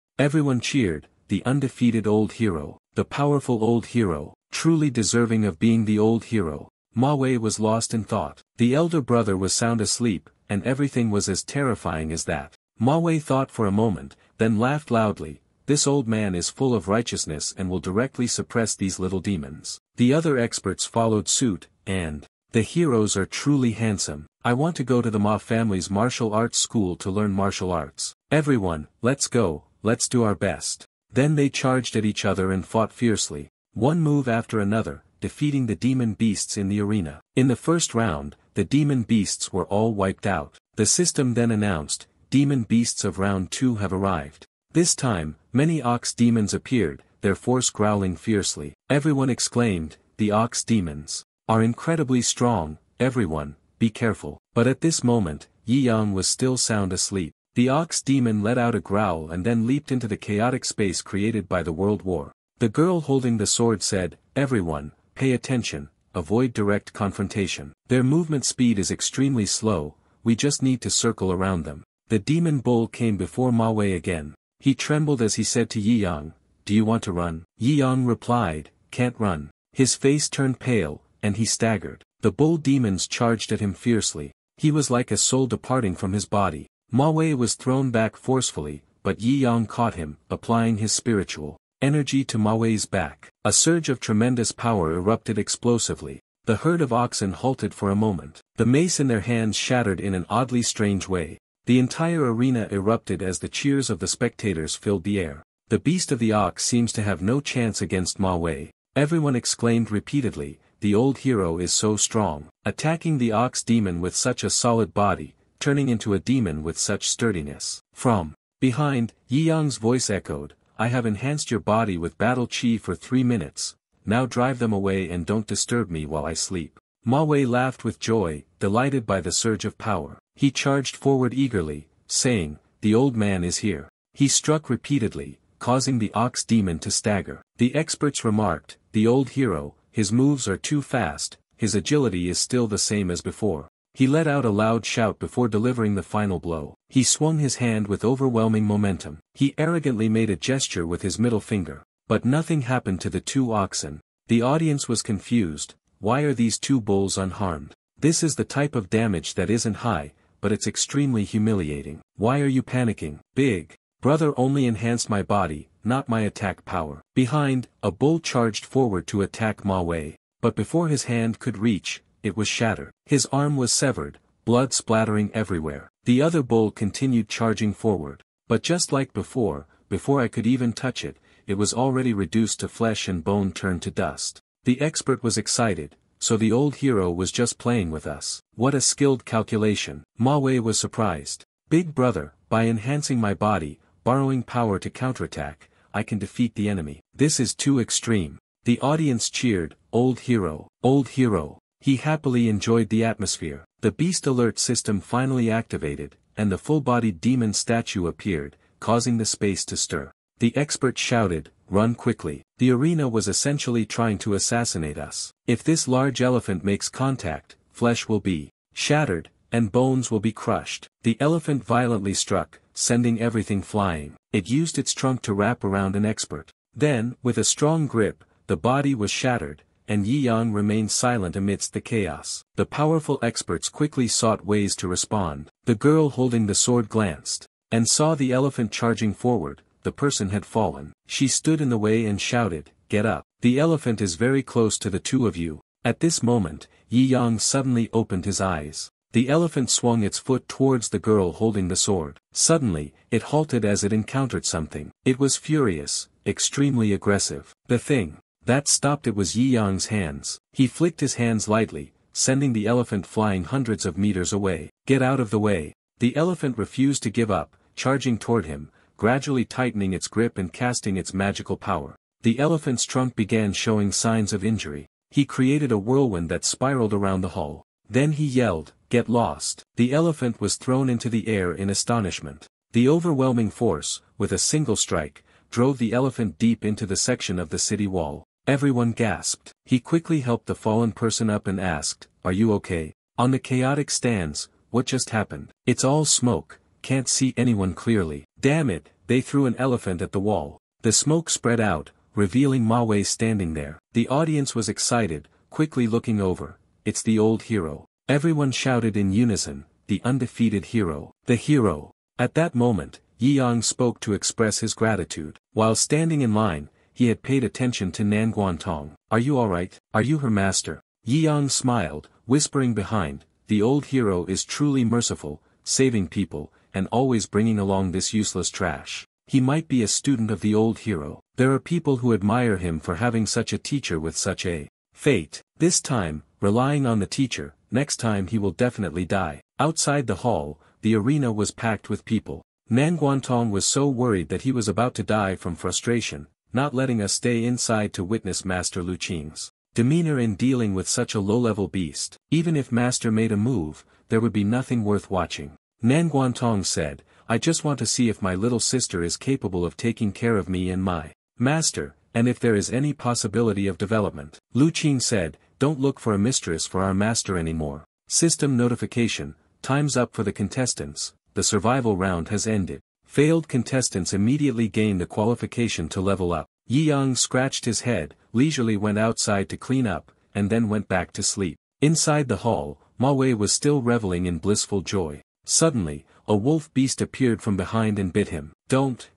Everyone cheered, the undefeated old hero, the powerful old hero, truly deserving of being the old hero. Ma Wei was lost in thought. The elder brother was sound asleep, and everything was as terrifying as that. Ma Wei thought for a moment, then laughed loudly. This old man is full of righteousness and will directly suppress these little demons. The other experts followed suit, and the heroes are truly handsome. I want to go to the Ma family's martial arts school to learn martial arts. Everyone, let's go, let's do our best. Then they charged at each other and fought fiercely, one move after another, defeating the demon beasts in the arena. In the first round, the demon beasts were all wiped out. The system then announced, demon beasts of round 2 have arrived. This time, many ox demons appeared, their force growling fiercely. Everyone exclaimed, the ox demons are incredibly strong, everyone, be careful. But at this moment, Yi Yang was still sound asleep. The ox demon let out a growl and then leaped into the chaotic space created by the World War. The girl holding the sword said, everyone, pay attention, avoid direct confrontation. Their movement speed is extremely slow, we just need to circle around them. The demon bull came before Ma Wei again. He trembled as he said to Yi Yang, do you want to run? Yi Yang replied, can't run. His face turned pale, and he staggered. The bull demons charged at him fiercely. He was like a soul departing from his body. Ma Wei was thrown back forcefully, but Yi Yang caught him, applying his spiritual energy to Ma Wei's back. A surge of tremendous power erupted explosively. The herd of oxen halted for a moment. The mace in their hands shattered in an oddly strange way. The entire arena erupted as the cheers of the spectators filled the air. The beast of the ox seems to have no chance against Ma Wei. Everyone exclaimed repeatedly, the old hero is so strong, attacking the ox demon with such a solid body, turning into a demon with such sturdiness. From behind, Yi Yang's voice echoed, I have enhanced your body with battle chi for 3 minutes, now drive them away and don't disturb me while I sleep. Ma Wei laughed with joy, delighted by the surge of power. He charged forward eagerly, saying, the old man is here. He struck repeatedly, causing the ox demon to stagger. The experts remarked, the old hero, his moves are too fast, his agility is still the same as before. He let out a loud shout before delivering the final blow. He swung his hand with overwhelming momentum. He arrogantly made a gesture with his middle finger. But nothing happened to the 2 oxen. The audience was confused. Why are these 2 bulls unharmed? This is the type of damage that isn't high, but it's extremely humiliating. Why are you panicking? Big brother only enhanced my body, not my attack power. Behind, a bull charged forward to attack Ma Wei. But before his hand could reach, it was shattered. His arm was severed, blood splattering everywhere. The other bull continued charging forward. But just like before I could even touch it, it was already reduced to flesh and bone turned to dust. The expert was excited, so the old hero was just playing with us. What a skilled calculation. Ma Wei was surprised. Big brother, by enhancing my body, borrowing power to counterattack, I can defeat the enemy. This is too extreme. The audience cheered, old hero, old hero. He happily enjoyed the atmosphere. The beast alert system finally activated, and the full-bodied demon statue appeared, causing the space to stir. The expert shouted, run quickly. The arena was essentially trying to assassinate us. If this large elephant makes contact, flesh will be shattered, and bones will be crushed. The elephant violently struck, sending everything flying. It used its trunk to wrap around an expert. Then, with a strong grip, the body was shattered, and Yi Yang remained silent amidst the chaos. The powerful experts quickly sought ways to respond. The girl holding the sword glanced, and saw the elephant charging forward. The person had fallen. She stood in the way and shouted, get up. The elephant is very close to the 2 of you. At this moment, Yi Yang suddenly opened his eyes. The elephant swung its foot towards the girl holding the sword. Suddenly, it halted as it encountered something. It was furious, extremely aggressive. The thing that stopped it was Yi Yang's hands. He flicked his hands lightly, sending the elephant flying hundreds of meters away. Get out of the way. The elephant refused to give up, charging toward him, gradually tightening its grip and casting its magical power. The elephant's trunk began showing signs of injury. He created a whirlwind that spiraled around the hall. Then he yelled, "Get lost!" The elephant was thrown into the air in astonishment. The overwhelming force, with a single strike, drove the elephant deep into the section of the city wall. Everyone gasped. He quickly helped the fallen person up and asked, "Are you okay?" On the chaotic stands, "What just happened?" "It's all smoke, can't see anyone clearly." "Damn it," they threw an elephant at the wall. The smoke spread out, revealing Ma Wei standing there. The audience was excited, quickly looking over. "It's the old hero." Everyone shouted in unison, "The undefeated hero. The hero." At that moment, Yi Yang spoke to express his gratitude. While standing in line, he had paid attention to Nan Guantong. "Are you alright? Are you her master?" Yi Yang smiled, whispering behind, "The old hero is truly merciful, saving people, and always bringing along this useless trash. He might be a student of the old hero. There are people who admire him for having such a teacher with such a fate. This time, relying on the teacher, next time he will definitely die." Outside the hall, the arena was packed with people. Nan Guantong was so worried that he was about to die from frustration, not letting us stay inside to witness Master Lu Qing's demeanor in dealing with such a low-level beast. Even if Master made a move, there would be nothing worth watching. Nan Guantong said, "I just want to see if my little sister is capable of taking care of me and my master, and if there is any possibility of development." Lu Qing said, "Don't look for a mistress for our master anymore. System notification, time's up for the contestants, the survival round has ended." Failed contestants immediately gained the qualification to level up. Yi Yang scratched his head, leisurely went outside to clean up, and then went back to sleep. Inside the hall, Ma Wei was still reveling in blissful joy. Suddenly, a wolf beast appeared from behind and bit him. Don't.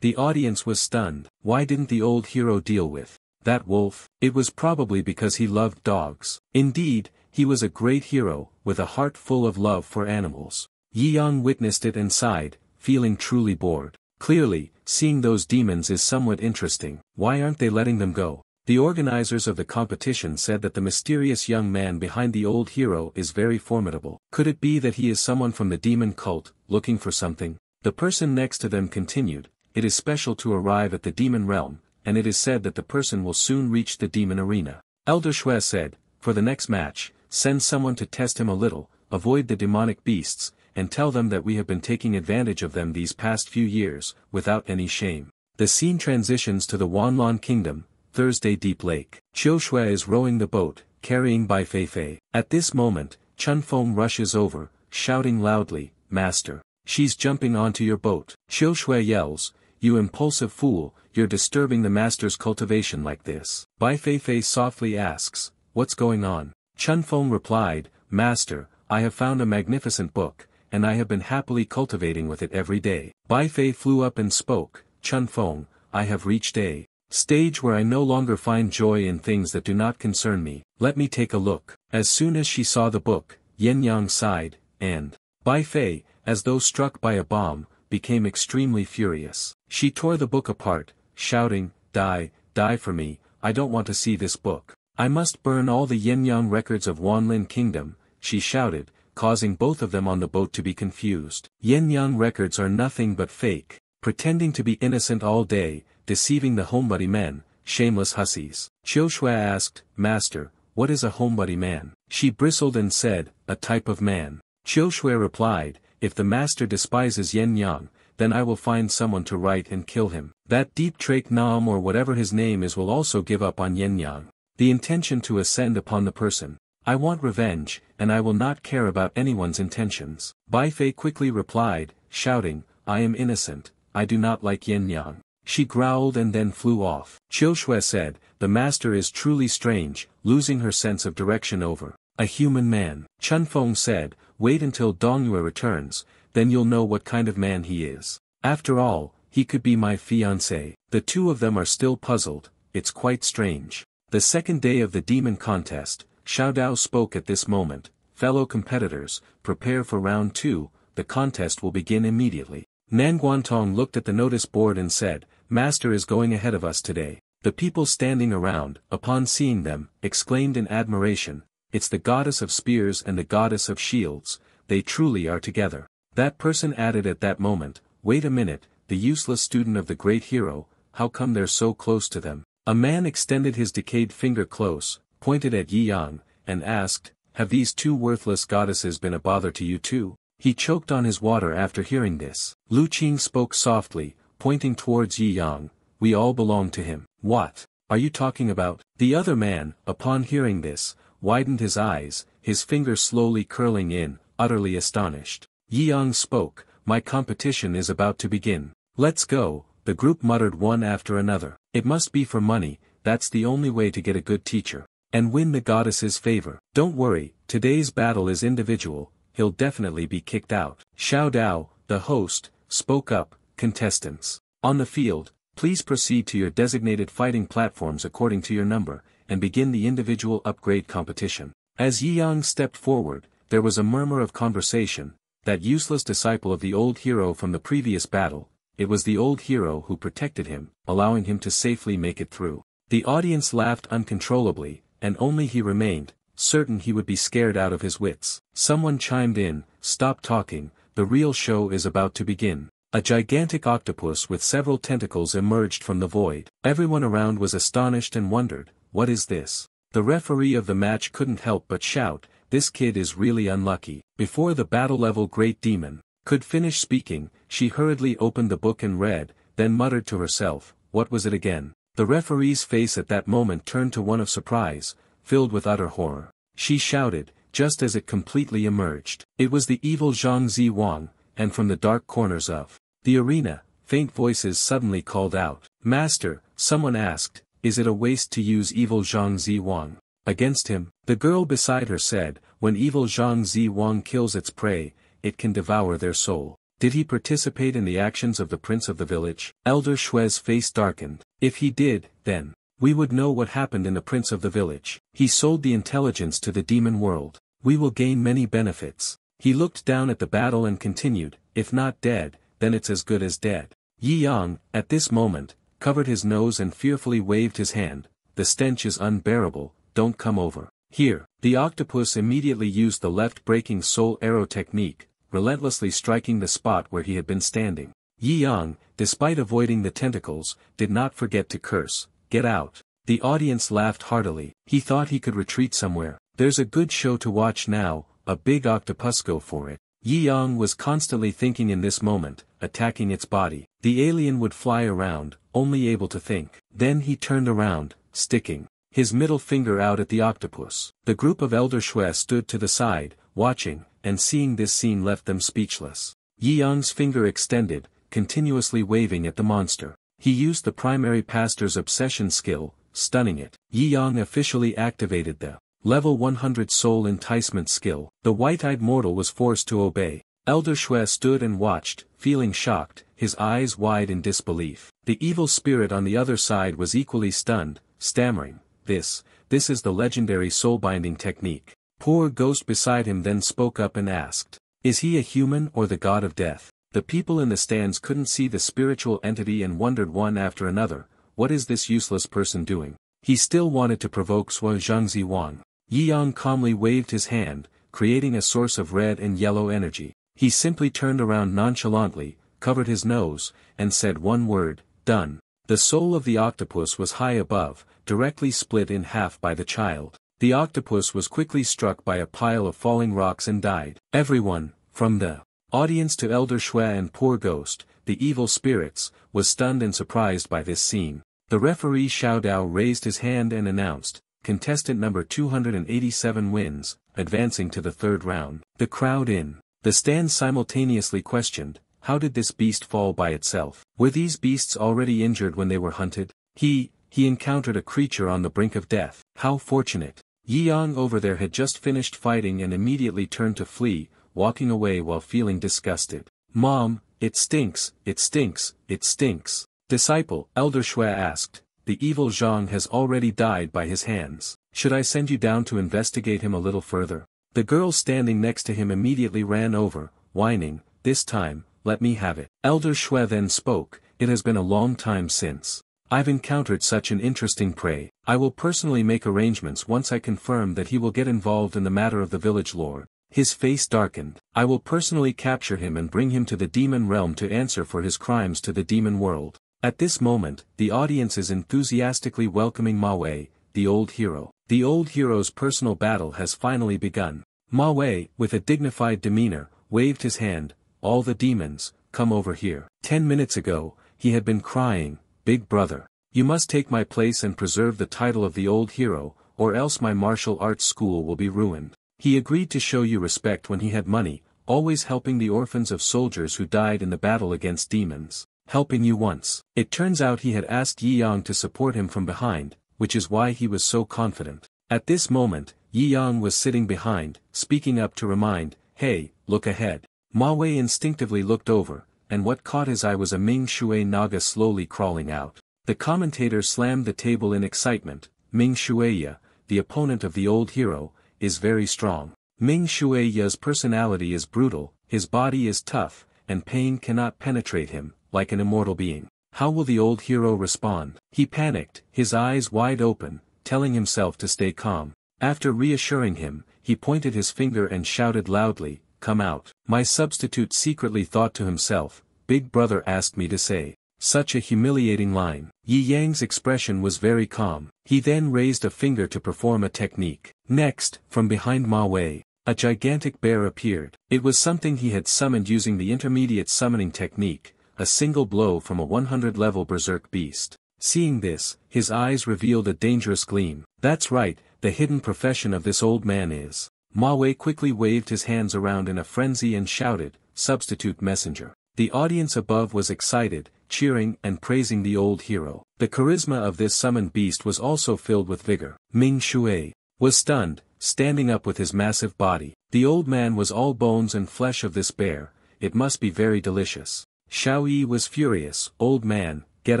The audience was stunned. Why didn't the old hero deal with that wolf? It was probably because he loved dogs. Indeed, he was a great hero, with a heart full of love for animals. Yi Yang witnessed it and sighed, feeling truly bored. Clearly, seeing those demons is somewhat interesting. Why aren't they letting them go? The organizers of the competition said that the mysterious young man behind the old hero is very formidable. Could it be that he is someone from the demon cult, looking for something? The person next to them continued, "It is special to arrive at the demon realm, and it is said that the person will soon reach the demon arena." Elder Shui said, "For the next match, send someone to test him a little, avoid the demonic beasts, and tell them that we have been taking advantage of them these past few years, without any shame." The scene transitions to the Wanlon Kingdom, Thursday Deep Lake. Qiu Shui is rowing the boat, carrying Bai Fei Fei. At this moment, Chun Feng rushes over, shouting loudly, "Master! She's jumping onto your boat." Qiu Shui yells, "You impulsive fool, you're disturbing the master's cultivation like this." Bai Fei Fei softly asks, "What's going on?" Chun Feng replied, "Master, I have found a magnificent book, and I have been happily cultivating with it every day." Bai Fei flew up and spoke, "Chun Feng, I have reached a stage where I no longer find joy in things that do not concern me. Let me take a look." As soon as she saw the book, Yin Yang sighed, and Bai Fei, as though struck by a bomb, became extremely furious. She tore the book apart, shouting, Die for me, I don't want to see this book. I must burn all the Yin Yang records of Wanlin Kingdom, she shouted, causing both of them on the boat to be confused. Yin Yang records are nothing but fake, pretending to be innocent all day, deceiving the homebody men, shameless hussies. Qiu Shui asked, "Master, what is a homebody man?" She bristled and said, "A type of man." Qiu Shui replied, "If the master despises Yin Yang, then I will find someone to write and kill him. That Deep Trake Nam or whatever his name is will also give up on Yin Yang. The intention to ascend upon the person. I want revenge, and I will not care about anyone's intentions." Bai Fei quickly replied, shouting, "I am innocent, I do not like Yin Yang." She growled and then flew off. Qiu Shui said, "The master is truly strange, losing her sense of direction over a human man." Chun Feng said, "Wait until Dongyue returns, then you'll know what kind of man he is. After all, he could be my fiancé." The two of them are still puzzled, it's quite strange. The second day of the demon contest, Xiao Dao spoke at this moment, "Fellow competitors, prepare for round 2, the contest will begin immediately." Nan Guantong looked at the notice board and said, "Master is going ahead of us today." The people standing around, upon seeing them, exclaimed in admiration, "It's the goddess of spears and the goddess of shields, they truly are together." That person added at that moment, "Wait a minute, the useless student of the great hero, how come they're so close to them?" A man extended his decayed finger close, pointed at Yi Yang, and asked, "Have these two worthless goddesses been a bother to you too?" He choked on his water after hearing this. Lu Qing spoke softly, pointing towards Yi Yang, "We all belong to him." "What are you talking about?" The other man, upon hearing this, widened his eyes, his fingers slowly curling in, utterly astonished. Yi Yang spoke, "My competition is about to begin. Let's go," the group muttered one after another. "It must be for money, that's the only way to get a good teacher. And win the goddess's favor." "Don't worry, today's battle is individual, he'll definitely be kicked out." Xiao Dao, the host, spoke up, "Contestants on the field, please proceed to your designated fighting platforms according to your number, and begin the individual upgrade competition." As Yi Yang stepped forward, there was a murmur of conversation. That useless disciple of the old hero from the previous battle, it was the old hero who protected him, allowing him to safely make it through. The audience laughed uncontrollably, and only he remained, certain he would be scared out of his wits. Someone chimed in, "Stop talking, the real show is about to begin." A gigantic octopus with several tentacles emerged from the void. Everyone around was astonished and wondered, "What is this?" The referee of the match couldn't help but shout, "This kid is really unlucky." Before the battle-level great demon could finish speaking, she hurriedly opened the book and read, then muttered to herself, "What was it again?" The referee's face at that moment turned to one of surprise, filled with utter horror. She shouted, just as it completely emerged. It was the evil Zhang Zi Wang, and from the dark corners of the arena, faint voices suddenly called out, "Master," someone asked, "is it a waste to use evil Zhang Zi Wang against him?" The girl beside her said, "When evil Zhang Zi Wang kills its prey, it can devour their soul." Did he participate in the actions of the prince of the village? Elder Shue's face darkened. If he did, then we would know what happened in the prince of the village. He sold the intelligence to the demon world. We will gain many benefits. He looked down at the battle and continued, "If not dead, then it's as good as dead." Yi Yang, at this moment, covered his nose and fearfully waved his hand. "The stench is unbearable, don't come over here." The octopus immediately used the left-breaking soul arrow technique, relentlessly striking the spot where he had been standing. Yi Yang, despite avoiding the tentacles, did not forget to curse, "Get out." The audience laughed heartily. He thought he could retreat somewhere. There's a good show to watch now, a big octopus go for it. Yi Yang was constantly thinking in this moment, attacking its body. The alien would fly around, only able to think. Then he turned around, sticking his middle finger out at the octopus. The group of Elder Shui stood to the side, watching, and seeing this scene left them speechless. Yi Yang's finger extended, continuously waving at the monster. He used the primary pastor's obsession skill, stunning it. Yi Yang officially activated the level 100 soul enticement skill. The white-eyed mortal was forced to obey. Elder Shui stood and watched, feeling shocked, his eyes wide in disbelief. The evil spirit on the other side was equally stunned, stammering, This is the legendary soul-binding technique." Poor ghost beside him then spoke up and asked, "Is he a human or the god of death?" The people in the stands couldn't see the spiritual entity and wondered one after another, "What is this useless person doing?" He still wanted to provoke Sui Zhangzi Wang. Yi Yang calmly waved his hand, creating a source of red and yellow energy. He simply turned around nonchalantly, covered his nose, and said one word, "Done." The soul of the octopus was high above, directly split in half by the child. The octopus was quickly struck by a pile of falling rocks and died. Everyone, from the audience to Elder Shui and poor ghost, the evil spirits, was stunned and surprised by this scene. The referee Xiao Dao raised his hand and announced, "Contestant number 287 wins, advancing to the third round." The crowd in the stand simultaneously questioned, how did this beast fall by itself? Were these beasts already injured when they were hunted? He encountered a creature on the brink of death. How fortunate. Yi Yang over there had just finished fighting and immediately turned to flee, walking away while feeling disgusted. "Mom, it stinks, it stinks, it stinks." Disciple, Elder Shui asked, "The evil Zhang has already died by his hands. Should I send you down to investigate him a little further?" The girl standing next to him immediately ran over, whining, "This time, let me have it." Elder Shui then spoke, "It has been a long time since I've encountered such an interesting prey. I will personally make arrangements once I confirm that he will get involved in the matter of the village lord." His face darkened. "I will personally capture him and bring him to the demon realm to answer for his crimes to the demon world." At this moment, the audience is enthusiastically welcoming Ma Wei, the old hero. The old hero's personal battle has finally begun. Ma Wei, with a dignified demeanor, waved his hand. All the demons, come over here. 10 minutes ago, he had been crying, "Big brother, you must take my place and preserve the title of the old hero, or else my martial arts school will be ruined." He agreed to show you respect when he had money, always helping the orphans of soldiers who died in the battle against demons. Helping you once. It turns out he had asked Yi Yang to support him from behind, which is why he was so confident. At this moment, Yi Yang was sitting behind, speaking up to remind, "Hey, look ahead." Ma Wei instinctively looked over, and what caught his eye was a Ming Shui Naga slowly crawling out. The commentator slammed the table in excitement. Ming Shuiya, the opponent of the old hero, is very strong. Ming Shuiya's personality is brutal, his body is tough, and pain cannot penetrate him, like an immortal being. How will the old hero respond? He panicked, his eyes wide open, telling himself to stay calm. After reassuring him, he pointed his finger and shouted loudly, "Come out." My substitute secretly thought to himself, "Big brother asked me to say." Such a humiliating line. Yi Yang's expression was very calm. He then raised a finger to perform a technique. Next, from behind Ma Wei, a gigantic bear appeared. It was something he had summoned using the intermediate summoning technique, a single blow from a 100-level berserk beast. Seeing this, his eyes revealed a dangerous gleam. That's right, the hidden profession of this old man is. Ma Wei quickly waved his hands around in a frenzy and shouted, "Substitute messenger." The audience above was excited, cheering and praising the old hero. The charisma of this summoned beast was also filled with vigor. Ming Shui was stunned, standing up with his massive body. The old man was all bones and flesh of this bear. It must be very delicious. Xiao Yi was furious. "Old man, get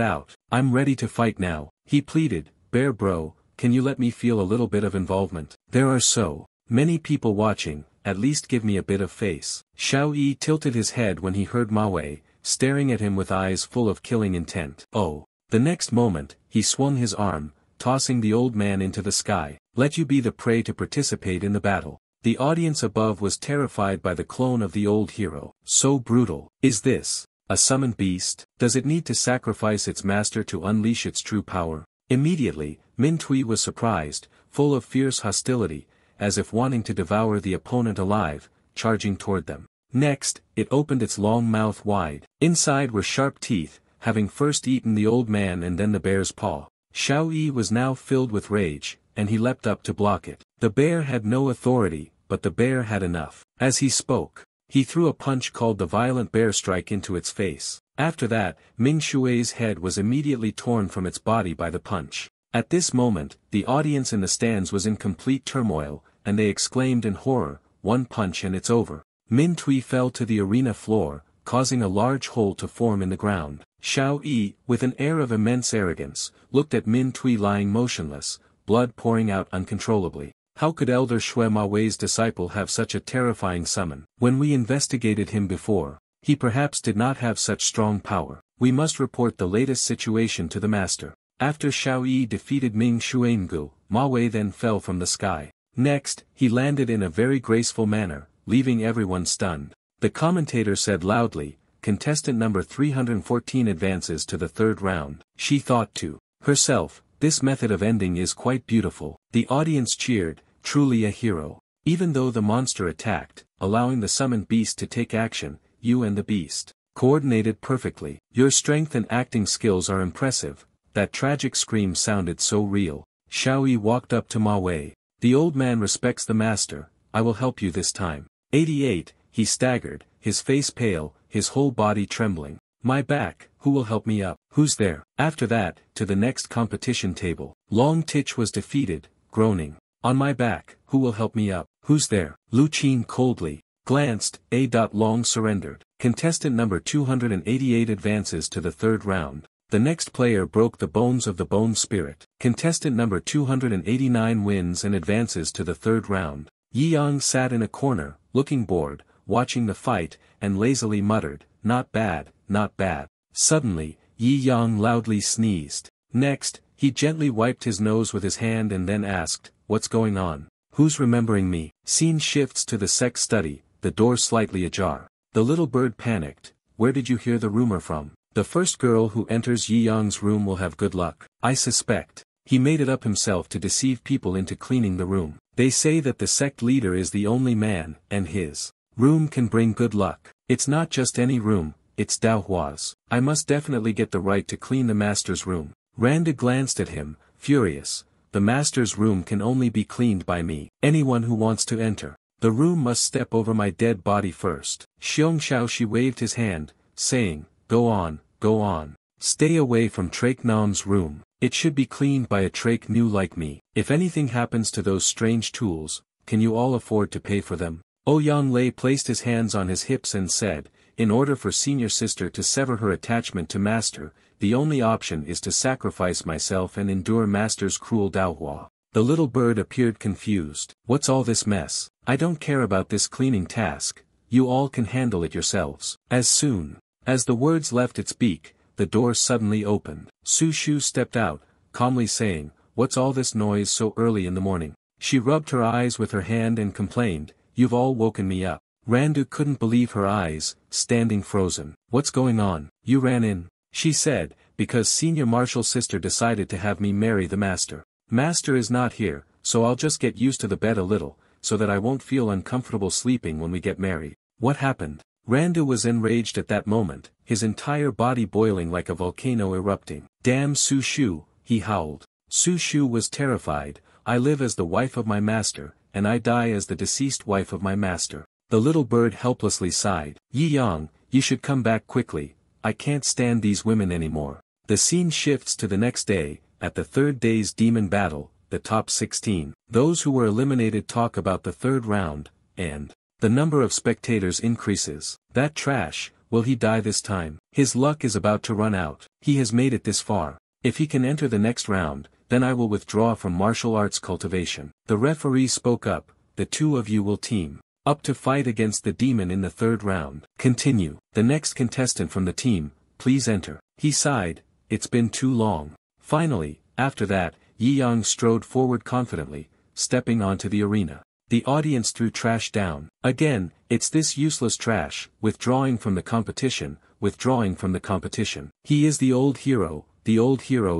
out. I'm ready to fight now," he pleaded. "Bear bro, can you let me feel a little bit of involvement? There are so many people watching, at least give me a bit of face." Xiao Yi tilted his head when he heard Ma Wei, staring at him with eyes full of killing intent. Oh. The next moment, he swung his arm, tossing the old man into the sky. "Let you be the prey to participate in the battle." The audience above was terrified by the clone of the old hero. So brutal. Is this a summoned beast? Does it need to sacrifice its master to unleash its true power? Immediately, Min Tui was surprised, full of fierce hostility, as if wanting to devour the opponent alive, charging toward them. Next, it opened its long mouth wide. Inside were sharp teeth, having first eaten the old man and then the bear's paw. Xiao Yi was now filled with rage, and he leapt up to block it. The bear had no authority, but the bear had enough. As he spoke, he threw a punch called the violent bear strike into its face. After that, Ming Shui's head was immediately torn from its body by the punch. At this moment, the audience in the stands was in complete turmoil, and they exclaimed in horror, "One punch and it's over." Min Tui fell to the arena floor, causing a large hole to form in the ground. Xiao Yi, with an air of immense arrogance, looked at Min Tui lying motionless, blood pouring out uncontrollably. How could Elder Shui Ma Wei's disciple have such a terrifying summon? When we investigated him before, he perhaps did not have such strong power. We must report the latest situation to the master. After Xiao Yi defeated Ming Xuangu, Ma Wei then fell from the sky. Next, he landed in a very graceful manner, leaving everyone stunned. The commentator said loudly, "Contestant number 314 advances to the third round." She thought to herself, "This method of ending is quite beautiful." The audience cheered, "Truly a hero." Even though the monster attacked, allowing the summoned beast to take action, you and the beast coordinated perfectly. Your strength and acting skills are impressive. That tragic scream sounded so real. Xiao Yi walked up to Ma Wei. "The old man respects the master, I will help you this time." 88, he staggered, his face pale, his whole body trembling. "My back, who will help me up? Who's there?" After that, to the next competition table. Long Tich was defeated, groaning. "On my back, who will help me up? Who's there?" Lu Qin coldly glanced, A. Long surrendered. Contestant number 288 advances to the third round. The next player broke the bones of the bone spirit. Contestant number 289 wins and advances to the third round. Yi Yang sat in a corner, looking bored, watching the fight, and lazily muttered, "Not bad, not bad." Suddenly, Yi Yang loudly sneezed. Next, he gently wiped his nose with his hand and then asked, "What's going on? Who's remembering me?" Scene shifts to the sex study, the door slightly ajar. The little bird panicked. "Where did you hear the rumor from?" "The first girl who enters Yi Yang's room will have good luck. I suspect He made it up himself to deceive people into cleaning the room. They say that the sect leader is the only man, and his room can bring good luck. It's not just any room, it's Dao Hua's. I must definitely get the right to clean the master's room. Randa glanced at him, furious. The master's room can only be cleaned by me. Anyone who wants to enter the room must step over my dead body first. Xiong Shaoxi waved his hand, saying, go on, go on. Stay away from Traik Nam's room. It should be cleaned by a Traik Nu like me. If anything happens to those strange tools, can you all afford to pay for them? Ouyang Lei placed his hands on his hips and said, in order for senior sister to sever her attachment to master, the only option is to sacrifice myself and endure master's cruel Daohua. The little bird appeared confused. What's all this mess? I don't care about this cleaning task, you all can handle it yourselves. As soon as the words left its beak, the door suddenly opened. Su Shu stepped out, calmly saying, what's all this noise so early in the morning? She rubbed her eyes with her hand and complained, you've all woken me up. Randu couldn't believe her eyes, standing frozen. What's going on? You ran in, she said, because senior marshal's sister decided to have me marry the master. Master is not here, so I'll just get used to the bed a little, so that I won't feel uncomfortable sleeping when we get married. What happened? Randu was enraged at that moment, his entire body boiling like a volcano erupting. Damn Su Shu, he howled. Su Shu was terrified. I live as the wife of my master, and I die as the deceased wife of my master. The little bird helplessly sighed. Yi Yang, you should come back quickly, I can't stand these women anymore. The scene shifts to the next day, at the third day's demon battle, the top 16. Those who were eliminated talk about the third round, and the number of spectators increases. That trash, will he die this time? His luck is about to run out. He has made it this far. If he can enter the next round, then I will withdraw from martial arts cultivation. The referee spoke up, the two of you will team up to fight against the demon in the third round. Continue. The next contestant from the team, please enter. He sighed, it's been too long. Finally, after that, Yi Yang strode forward confidently, stepping onto the arena. The audience threw trash down. Again, it's this useless trash, withdrawing from the competition, withdrawing from the competition. He is the old hero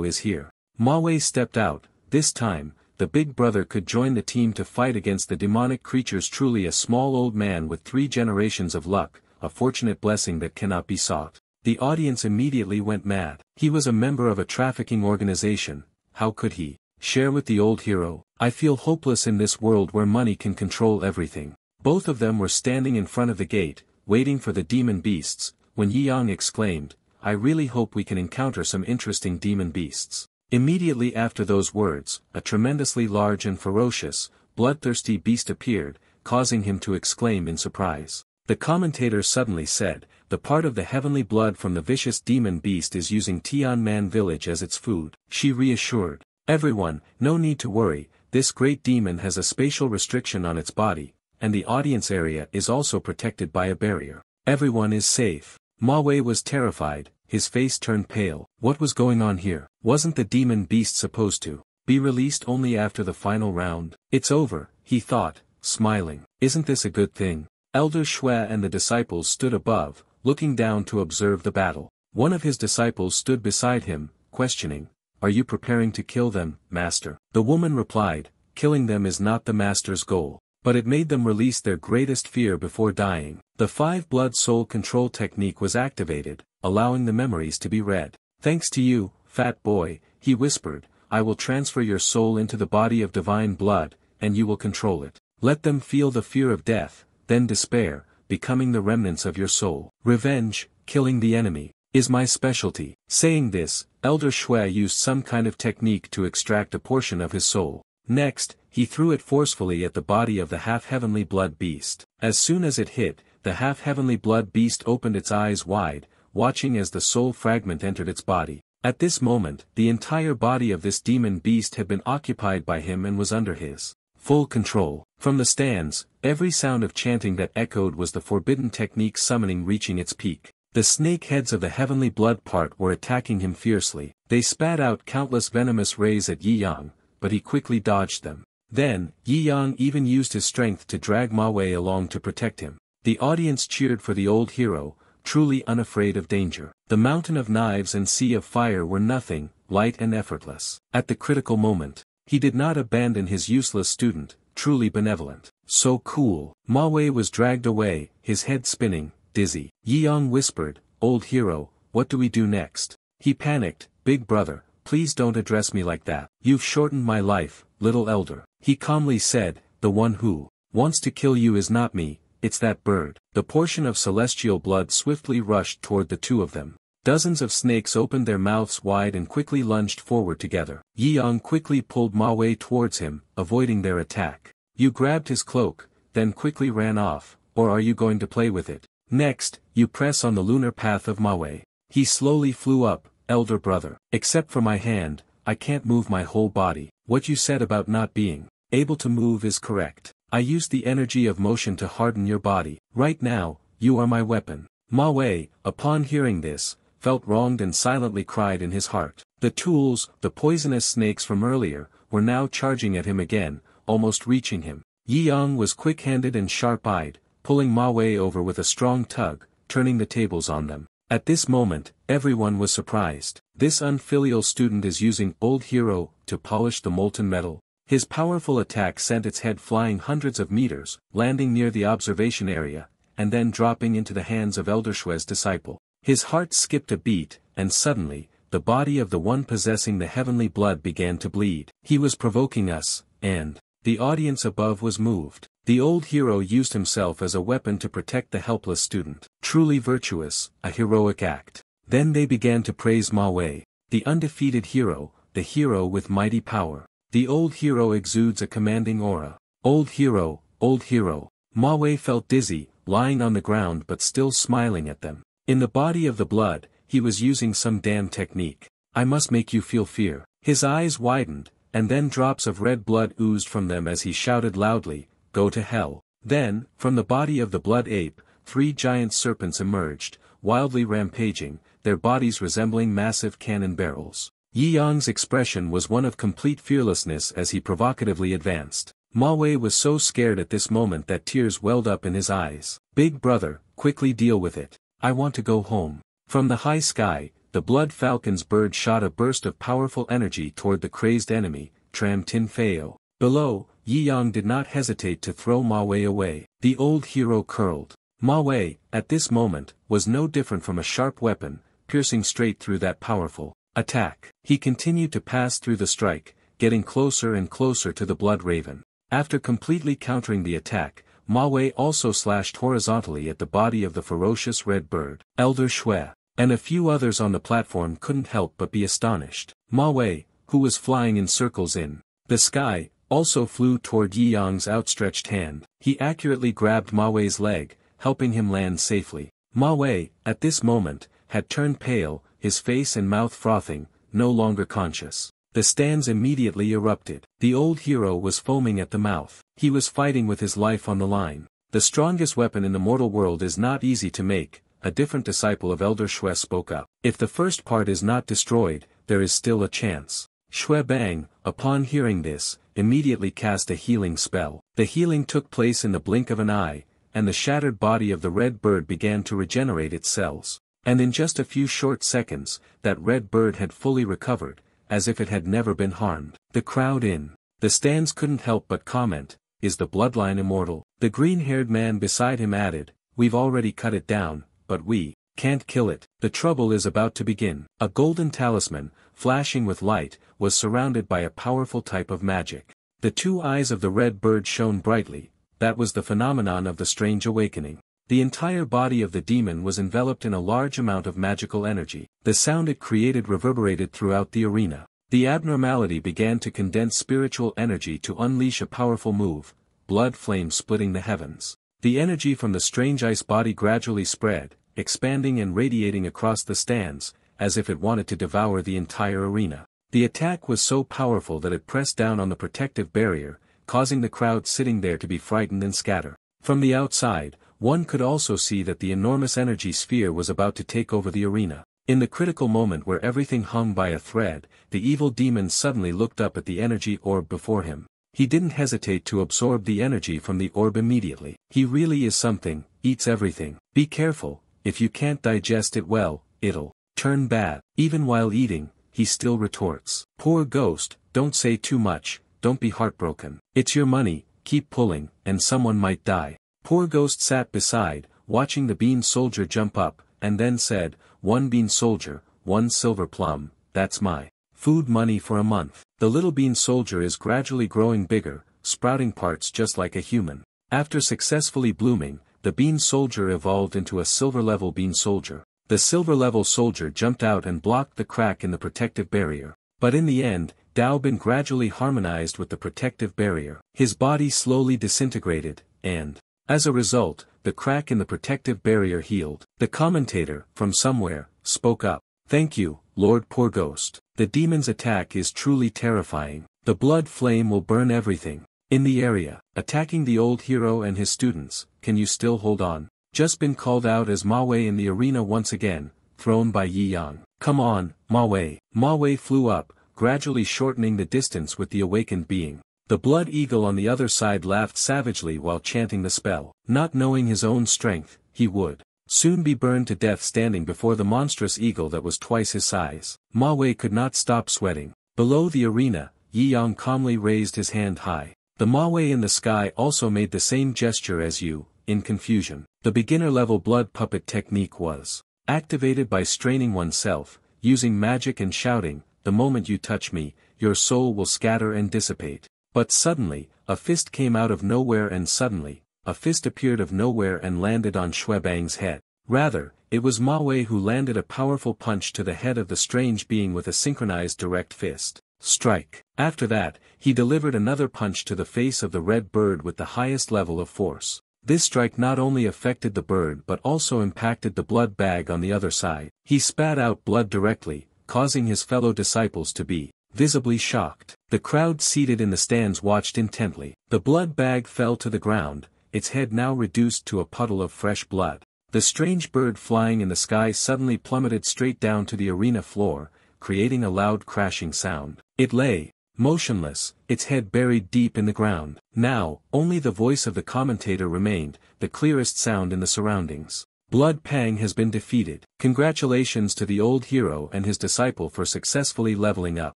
is here. Ma Wei stepped out. This time, the big brother could join the team to fight against the demonic creatures. Truly a small old man with 3 generations of luck, a fortunate blessing that cannot be sought. The audience immediately went mad. He was a member of a trafficking organization, how could he share with the old hero? I feel hopeless in this world where money can control everything. Both of them were standing in front of the gate, waiting for the demon beasts, when Yi Yang exclaimed, I really hope we can encounter some interesting demon beasts. Immediately after those words, a tremendously large and ferocious, bloodthirsty beast appeared, causing him to exclaim in surprise. The commentator suddenly said, the part of the heavenly blood from the vicious demon beast is using Tianman village as its food. She reassured everyone, no need to worry, this great demon has a spatial restriction on its body, and the audience area is also protected by a barrier. Everyone is safe. Ma Wei was terrified, his face turned pale. What was going on here? Wasn't the demon beast supposed to be released only after the final round? It's over, he thought, smiling. Isn't this a good thing? Elder Shui and the disciples stood above, looking down to observe the battle. One of his disciples stood beside him, questioning, are you preparing to kill them, master? The woman replied, killing them is not the master's goal, but it made them release their greatest fear before dying. The 5 blood soul control technique was activated, allowing the memories to be read. Thanks to you, fat boy, he whispered, I will transfer your soul into the body of divine blood, and you will control it. Let them feel the fear of death, then despair, becoming the remnants of your soul. Revenge, killing the enemy, is my specialty. Saying this, Elder Shui used some kind of technique to extract a portion of his soul. Next, he threw it forcefully at the body of the half-heavenly blood beast. As soon as it hit, the half-heavenly blood beast opened its eyes wide, watching as the soul fragment entered its body. At this moment, the entire body of this demon beast had been occupied by him and was under his full control. From the stands, every sound of chanting that echoed was the forbidden technique summoning reaching its peak. The snake heads of the heavenly blood part were attacking him fiercely. They spat out countless venomous rays at Yi Yang, but he quickly dodged them. Then, Yi Yang even used his strength to drag Ma Wei along to protect him. The audience cheered for the old hero, truly unafraid of danger. The mountain of knives and sea of fire were nothing, light and effortless. At the critical moment, he did not abandon his useless student, truly benevolent. So cool. Ma Wei was dragged away, his head spinning, dizzy. Yi Yang whispered, "Old hero, what do we do next?" He panicked, "Big brother, please don't address me like that. You've shortened my life, little elder." He calmly said, "The one who wants to kill you is not me, it's that bird." The portion of celestial blood swiftly rushed toward the two of them. Dozens of snakes opened their mouths wide and quickly lunged forward together. Yi Yang quickly pulled Ma Wei towards him, avoiding their attack. "You grabbed his cloak, then quickly ran off, or are you going to play with it? Next, you press on the lunar path of Ma Wei." He slowly flew up, "Elder brother. Except for my hand, I can't move my whole body. What you said about not being able to move is correct. I used the energy of motion to harden your body. Right now, you are my weapon." Ma Wei, upon hearing this, felt wronged and silently cried in his heart. The tools, the poisonous snakes from earlier, were now charging at him again, almost reaching him. Yi Yang was quick-handed and sharp-eyed, pulling Ma Wei over with a strong tug, turning the tables on them. At this moment, everyone was surprised. This unfilial student is using Old Hero to polish the molten metal. His powerful attack sent its head flying hundreds of meters, landing near the observation area, and then dropping into the hands of Elder Shue's disciple. His heart skipped a beat, and suddenly, the body of the one possessing the heavenly blood began to bleed. He was provoking us, and the audience above was moved. The old hero used himself as a weapon to protect the helpless student. Truly virtuous, a heroic act. Then they began to praise Ma Wei, the undefeated hero, the hero with mighty power. The old hero exudes a commanding aura. Old hero, old hero. Ma Wei felt dizzy, lying on the ground but still smiling at them. In the body of the blood, he was using some damn technique. "I must make you feel fear." His eyes widened, and then drops of red blood oozed from them as he shouted loudly, "Go to hell." Then, from the body of the blood ape, 3 giant serpents emerged, wildly rampaging, their bodies resembling massive cannon barrels. Yi Yang's expression was one of complete fearlessness as he provocatively advanced. Ma Wei was so scared at this moment that tears welled up in his eyes. "Big brother, quickly deal with it. I want to go home." From the high sky, the blood falcon's bird shot a burst of powerful energy toward the crazed enemy, Tram Tin Feo. Below, Yi Yang did not hesitate to throw Ma Wei away. The old hero curled. Ma Wei, at this moment, was no different from a sharp weapon, piercing straight through that powerful attack. He continued to pass through the strike, getting closer and closer to the blood raven. After completely countering the attack, Ma Wei also slashed horizontally at the body of the ferocious red bird. Elder Shui, and a few others on the platform couldn't help but be astonished. Ma Wei, who was flying in circles in the sky, also flew toward Yi Yang's outstretched hand. He accurately grabbed Ma Wei's leg, helping him land safely. Ma Wei, at this moment, had turned pale, his face and mouth frothing, no longer conscious. The stands immediately erupted. The old hero was foaming at the mouth. He was fighting with his life on the line. "The strongest weapon in the mortal world is not easy to make," a different disciple of Elder Shui spoke up. "If the first part is not destroyed, there is still a chance." Shui Bang, upon hearing this, immediately cast a healing spell. The healing took place in the blink of an eye, and the shattered body of the red bird began to regenerate its cells. And in just a few short seconds, that red bird had fully recovered, as if it had never been harmed. The crowd in the stands couldn't help but comment, "Is the bloodline immortal?" The green-haired man beside him added, "We've already cut it down, but we can't kill it. The trouble is about to begin." A golden talisman, flashing with light, was surrounded by a powerful type of magic. The 2 eyes of the red bird shone brightly. That was the phenomenon of the strange awakening. The entire body of the demon was enveloped in a large amount of magical energy. The sound it created reverberated throughout the arena. The abnormality began to condense spiritual energy to unleash a powerful move, blood flames splitting the heavens. The energy from the strange ice body gradually spread, expanding and radiating across the stands, as if it wanted to devour the entire arena. The attack was so powerful that it pressed down on the protective barrier, causing the crowd sitting there to be frightened and scatter. From the outside, one could also see that the enormous energy sphere was about to take over the arena. In the critical moment where everything hung by a thread, the evil demon suddenly looked up at the energy orb before him. He didn't hesitate to absorb the energy from the orb immediately. "He really is something, eats everything. Be careful, if you can't digest it well, it'll turn bad." Even while eating, he still retorts. Poor ghost, don't say too much, don't be heartbroken. It's your money, keep pulling, and someone might die. Poor ghost sat beside, watching the bean soldier jump up, and then said, "One bean soldier, 1 silver plum, that's my food money for a month." The little bean soldier is gradually growing bigger, sprouting parts just like a human. After successfully blooming, the bean soldier evolved into a silver-level bean soldier. The silver-level soldier jumped out and blocked the crack in the protective barrier. But in the end, Dao Bin gradually harmonized with the protective barrier. His body slowly disintegrated, and, as a result, the crack in the protective barrier healed. The commentator, from somewhere, spoke up. "Thank you, Lord Poor Ghost. The demon's attack is truly terrifying. The blood flame will burn everything in the area, attacking the old hero and his students. Can you still hold on?" Just been called out as Ma Wei in the arena once again, thrown by Yi Yang. "Come on, Ma Wei." Ma Wei flew up, gradually shortening the distance with the awakened being. The blood eagle on the other side laughed savagely while chanting the spell. Not knowing his own strength, he would soon be burned to death standing before the monstrous eagle that was twice his size. Ma Wei could not stop sweating. Below the arena, Yi Yang calmly raised his hand high. The Ma Wei in the sky also made the same gesture as you, in confusion. The beginner-level blood puppet technique was activated by straining oneself, using magic and shouting, "The moment you touch me, your soul will scatter and dissipate." But suddenly, a fist came out of nowhere and suddenly, a fist appeared of nowhere and landed on Shuebang's head. Rather, it was Ma Wei who landed a powerful punch to the head of the strange being with a synchronized direct fist. Strike. After that, he delivered another punch to the face of the red bird with the highest level of force. This strike not only affected the bird but also impacted the blood bag on the other side. He spat out blood directly, causing his fellow disciples to be visibly shocked. The crowd seated in the stands watched intently. The blood bag fell to the ground, its head now reduced to a puddle of fresh blood. The strange bird flying in the sky suddenly plummeted straight down to the arena floor, creating a loud crashing sound. It lay motionless, its head buried deep in the ground. Now, only the voice of the commentator remained, the clearest sound in the surroundings. Blood Pang has been defeated. Congratulations to the old hero and his disciple for successfully leveling up.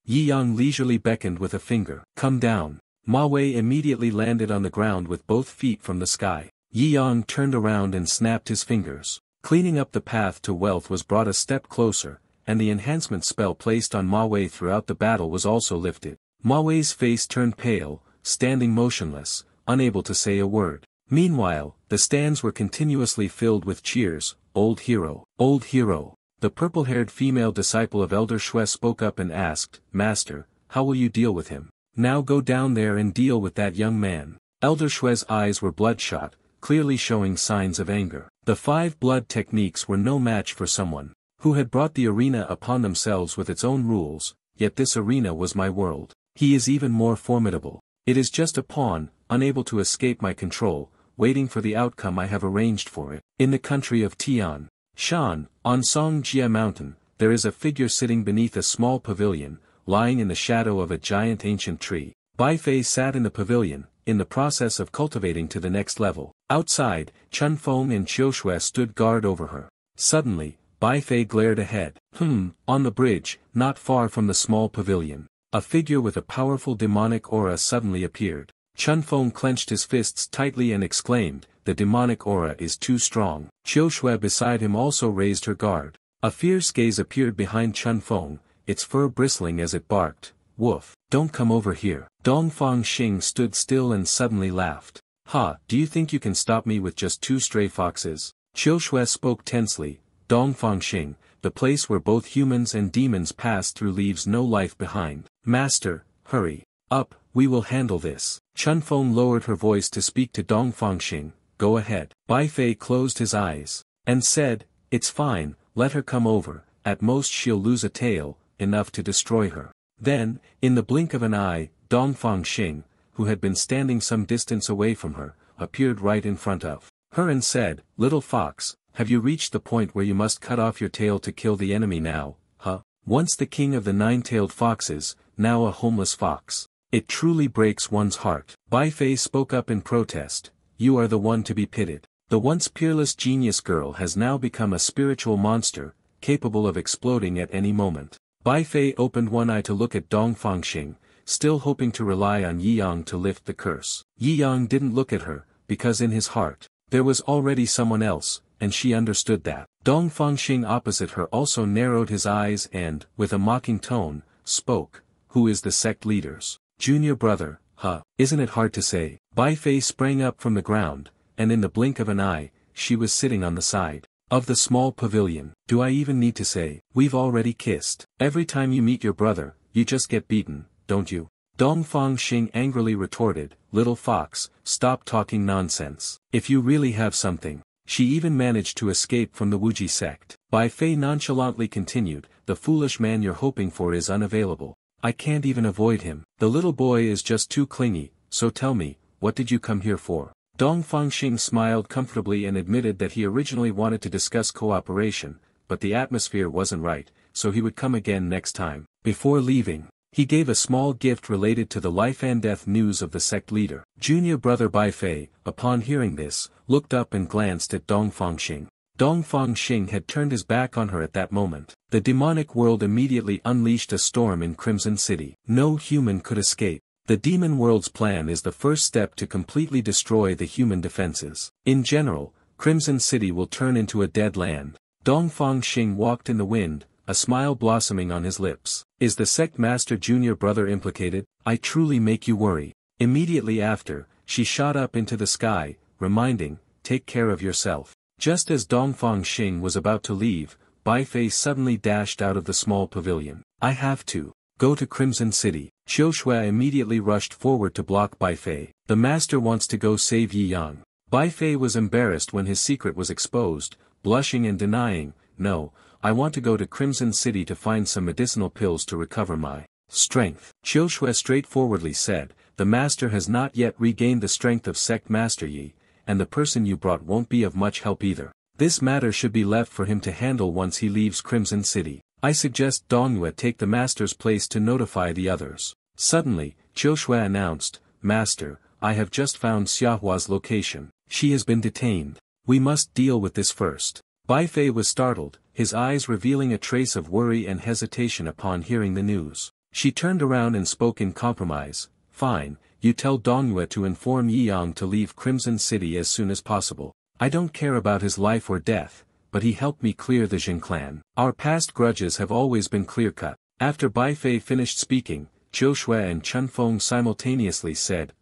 Yi Yang leisurely beckoned with a finger. "Come down." Ma Wei immediately landed on the ground with both feet from the sky. Yi Yang turned around and snapped his fingers. Cleaning up the path to wealth was brought a step closer, and the enhancement spell placed on Ma Wei throughout the battle was also lifted. Ma Wei's face turned pale, standing motionless, unable to say a word. Meanwhile, the stands were continuously filled with cheers. "Old hero, old hero." The purple-haired female disciple of Elder Shui spoke up and asked, "Master, how will you deal with him?" "Now go down there and deal with that young man." Elder Shui's eyes were bloodshot, clearly showing signs of anger. The 5 blood techniques were no match for someone who had brought the arena upon themselves with its own rules, yet this arena was my world. He is even more formidable. It is just a pawn, unable to escape my control, waiting for the outcome I have arranged for it. In the country of Tian Shan, on Songjia Mountain, there is a figure sitting beneath a small pavilion, lying in the shadow of a giant ancient tree. Bai Fei sat in the pavilion, in the process of cultivating to the next level. Outside, Chun Feng and Qiu Shui stood guard over her. Suddenly, Bai Fei glared ahead. On the bridge, not far from the small pavilion, a figure with a powerful demonic aura suddenly appeared. Chun Feng clenched his fists tightly and exclaimed, "The demonic aura is too strong." Qiu Shui beside him also raised her guard. A fierce gaze appeared behind Chun Feng, its fur bristling as it barked, "Woof, don't come over here." Dongfang Xing stood still and suddenly laughed. "Ha, do you think you can stop me with just 2 stray foxes?" Qiu Shui spoke tensely. "Dongfang Xing, the place where both humans and demons pass through leaves no life behind. Master, hurry up, we will handle this." Chun Feng lowered her voice to speak to Dongfang Xing. "Go ahead." Bai Fei closed his eyes and said, "It's fine, let her come over, at most she'll lose a tail, enough to destroy her." Then, in the blink of an eye, Dongfang Xing, who had been standing some distance away from her, appeared right in front of her and said, "Little fox, have you reached the point where you must cut off your tail to kill the enemy now, huh? Once the king of the 9-tailed foxes, now a homeless fox. It truly breaks one's heart." Bai Fei spoke up in protest. "You are the one to be pitied. The once peerless genius girl has now become a spiritual monster, capable of exploding at any moment." Bai Fei opened one eye to look at Dong Fangxing, still hoping to rely on Yi Yang to lift the curse. Yi Yang didn't look at her, because in his heart, there was already someone else, and she understood that. Dong Fangxing opposite her also narrowed his eyes and, with a mocking tone, spoke, "Who is the sect leader's junior brother, huh? Isn't it hard to say?" Bai Fei sprang up from the ground, and in the blink of an eye, she was sitting on the side of the small pavilion. "Do I even need to say, we've already kissed? Every time you meet your brother, you just get beaten, don't you?" Dong Fangxing angrily retorted, "Little fox, stop talking nonsense. If you really have something." She even managed to escape from the Wuji sect. Bai Fei nonchalantly continued, "The foolish man you're hoping for is unavailable. I can't even avoid him. The little boy is just too clingy, so tell me, what did you come here for?" Dong Fangxing smiled comfortably and admitted that he originally wanted to discuss cooperation, but the atmosphere wasn't right, so he would come again next time. Before leaving, he gave a small gift related to the life and death news of the sect leader. Junior brother Bai Fei, upon hearing this, looked up and glanced at Dong Fangxing. Dong Fangxing had turned his back on her at that moment. The demonic world immediately unleashed a storm in Crimson City. No human could escape. The demon world's plan is the first step to completely destroy the human defenses. In general, Crimson City will turn into a dead land. Dong Fangxing walked in the wind, a smile blossoming on his lips. "Is the sect master junior brother implicated? I truly make you worry." Immediately after, she shot up into the sky, reminding, "Take care of yourself." Just as Dong Fangxing was about to leave, Bai Fei suddenly dashed out of the small pavilion. "I have to go to Crimson City." Qiu Shui immediately rushed forward to block Bai Fei. "The master wants to go save Yi Yang." Bai Fei was embarrassed when his secret was exposed, blushing and denying, "No, I want to go to Crimson City to find some medicinal pills to recover my strength." Qiu Shui straightforwardly said, "The master has not yet regained the strength of sect master Yi, and the person you brought won't be of much help either. This matter should be left for him to handle once he leaves Crimson City. I suggest Dongyue take the master's place to notify the others." Suddenly, Qiu Shui announced, "Master, I have just found Xiaohua's location. She has been detained. We must deal with this first." Bai Fei was startled, his eyes revealing a trace of worry and hesitation upon hearing the news. She turned around and spoke in compromise, "Fine, you tell Dongyue to inform Yi Yang to leave Crimson City as soon as possible. I don't care about his life or death, but he helped me clear the Jin clan. Our past grudges have always been clear-cut." After Bai Fei finished speaking, Qiu Shui and Chen Feng simultaneously said,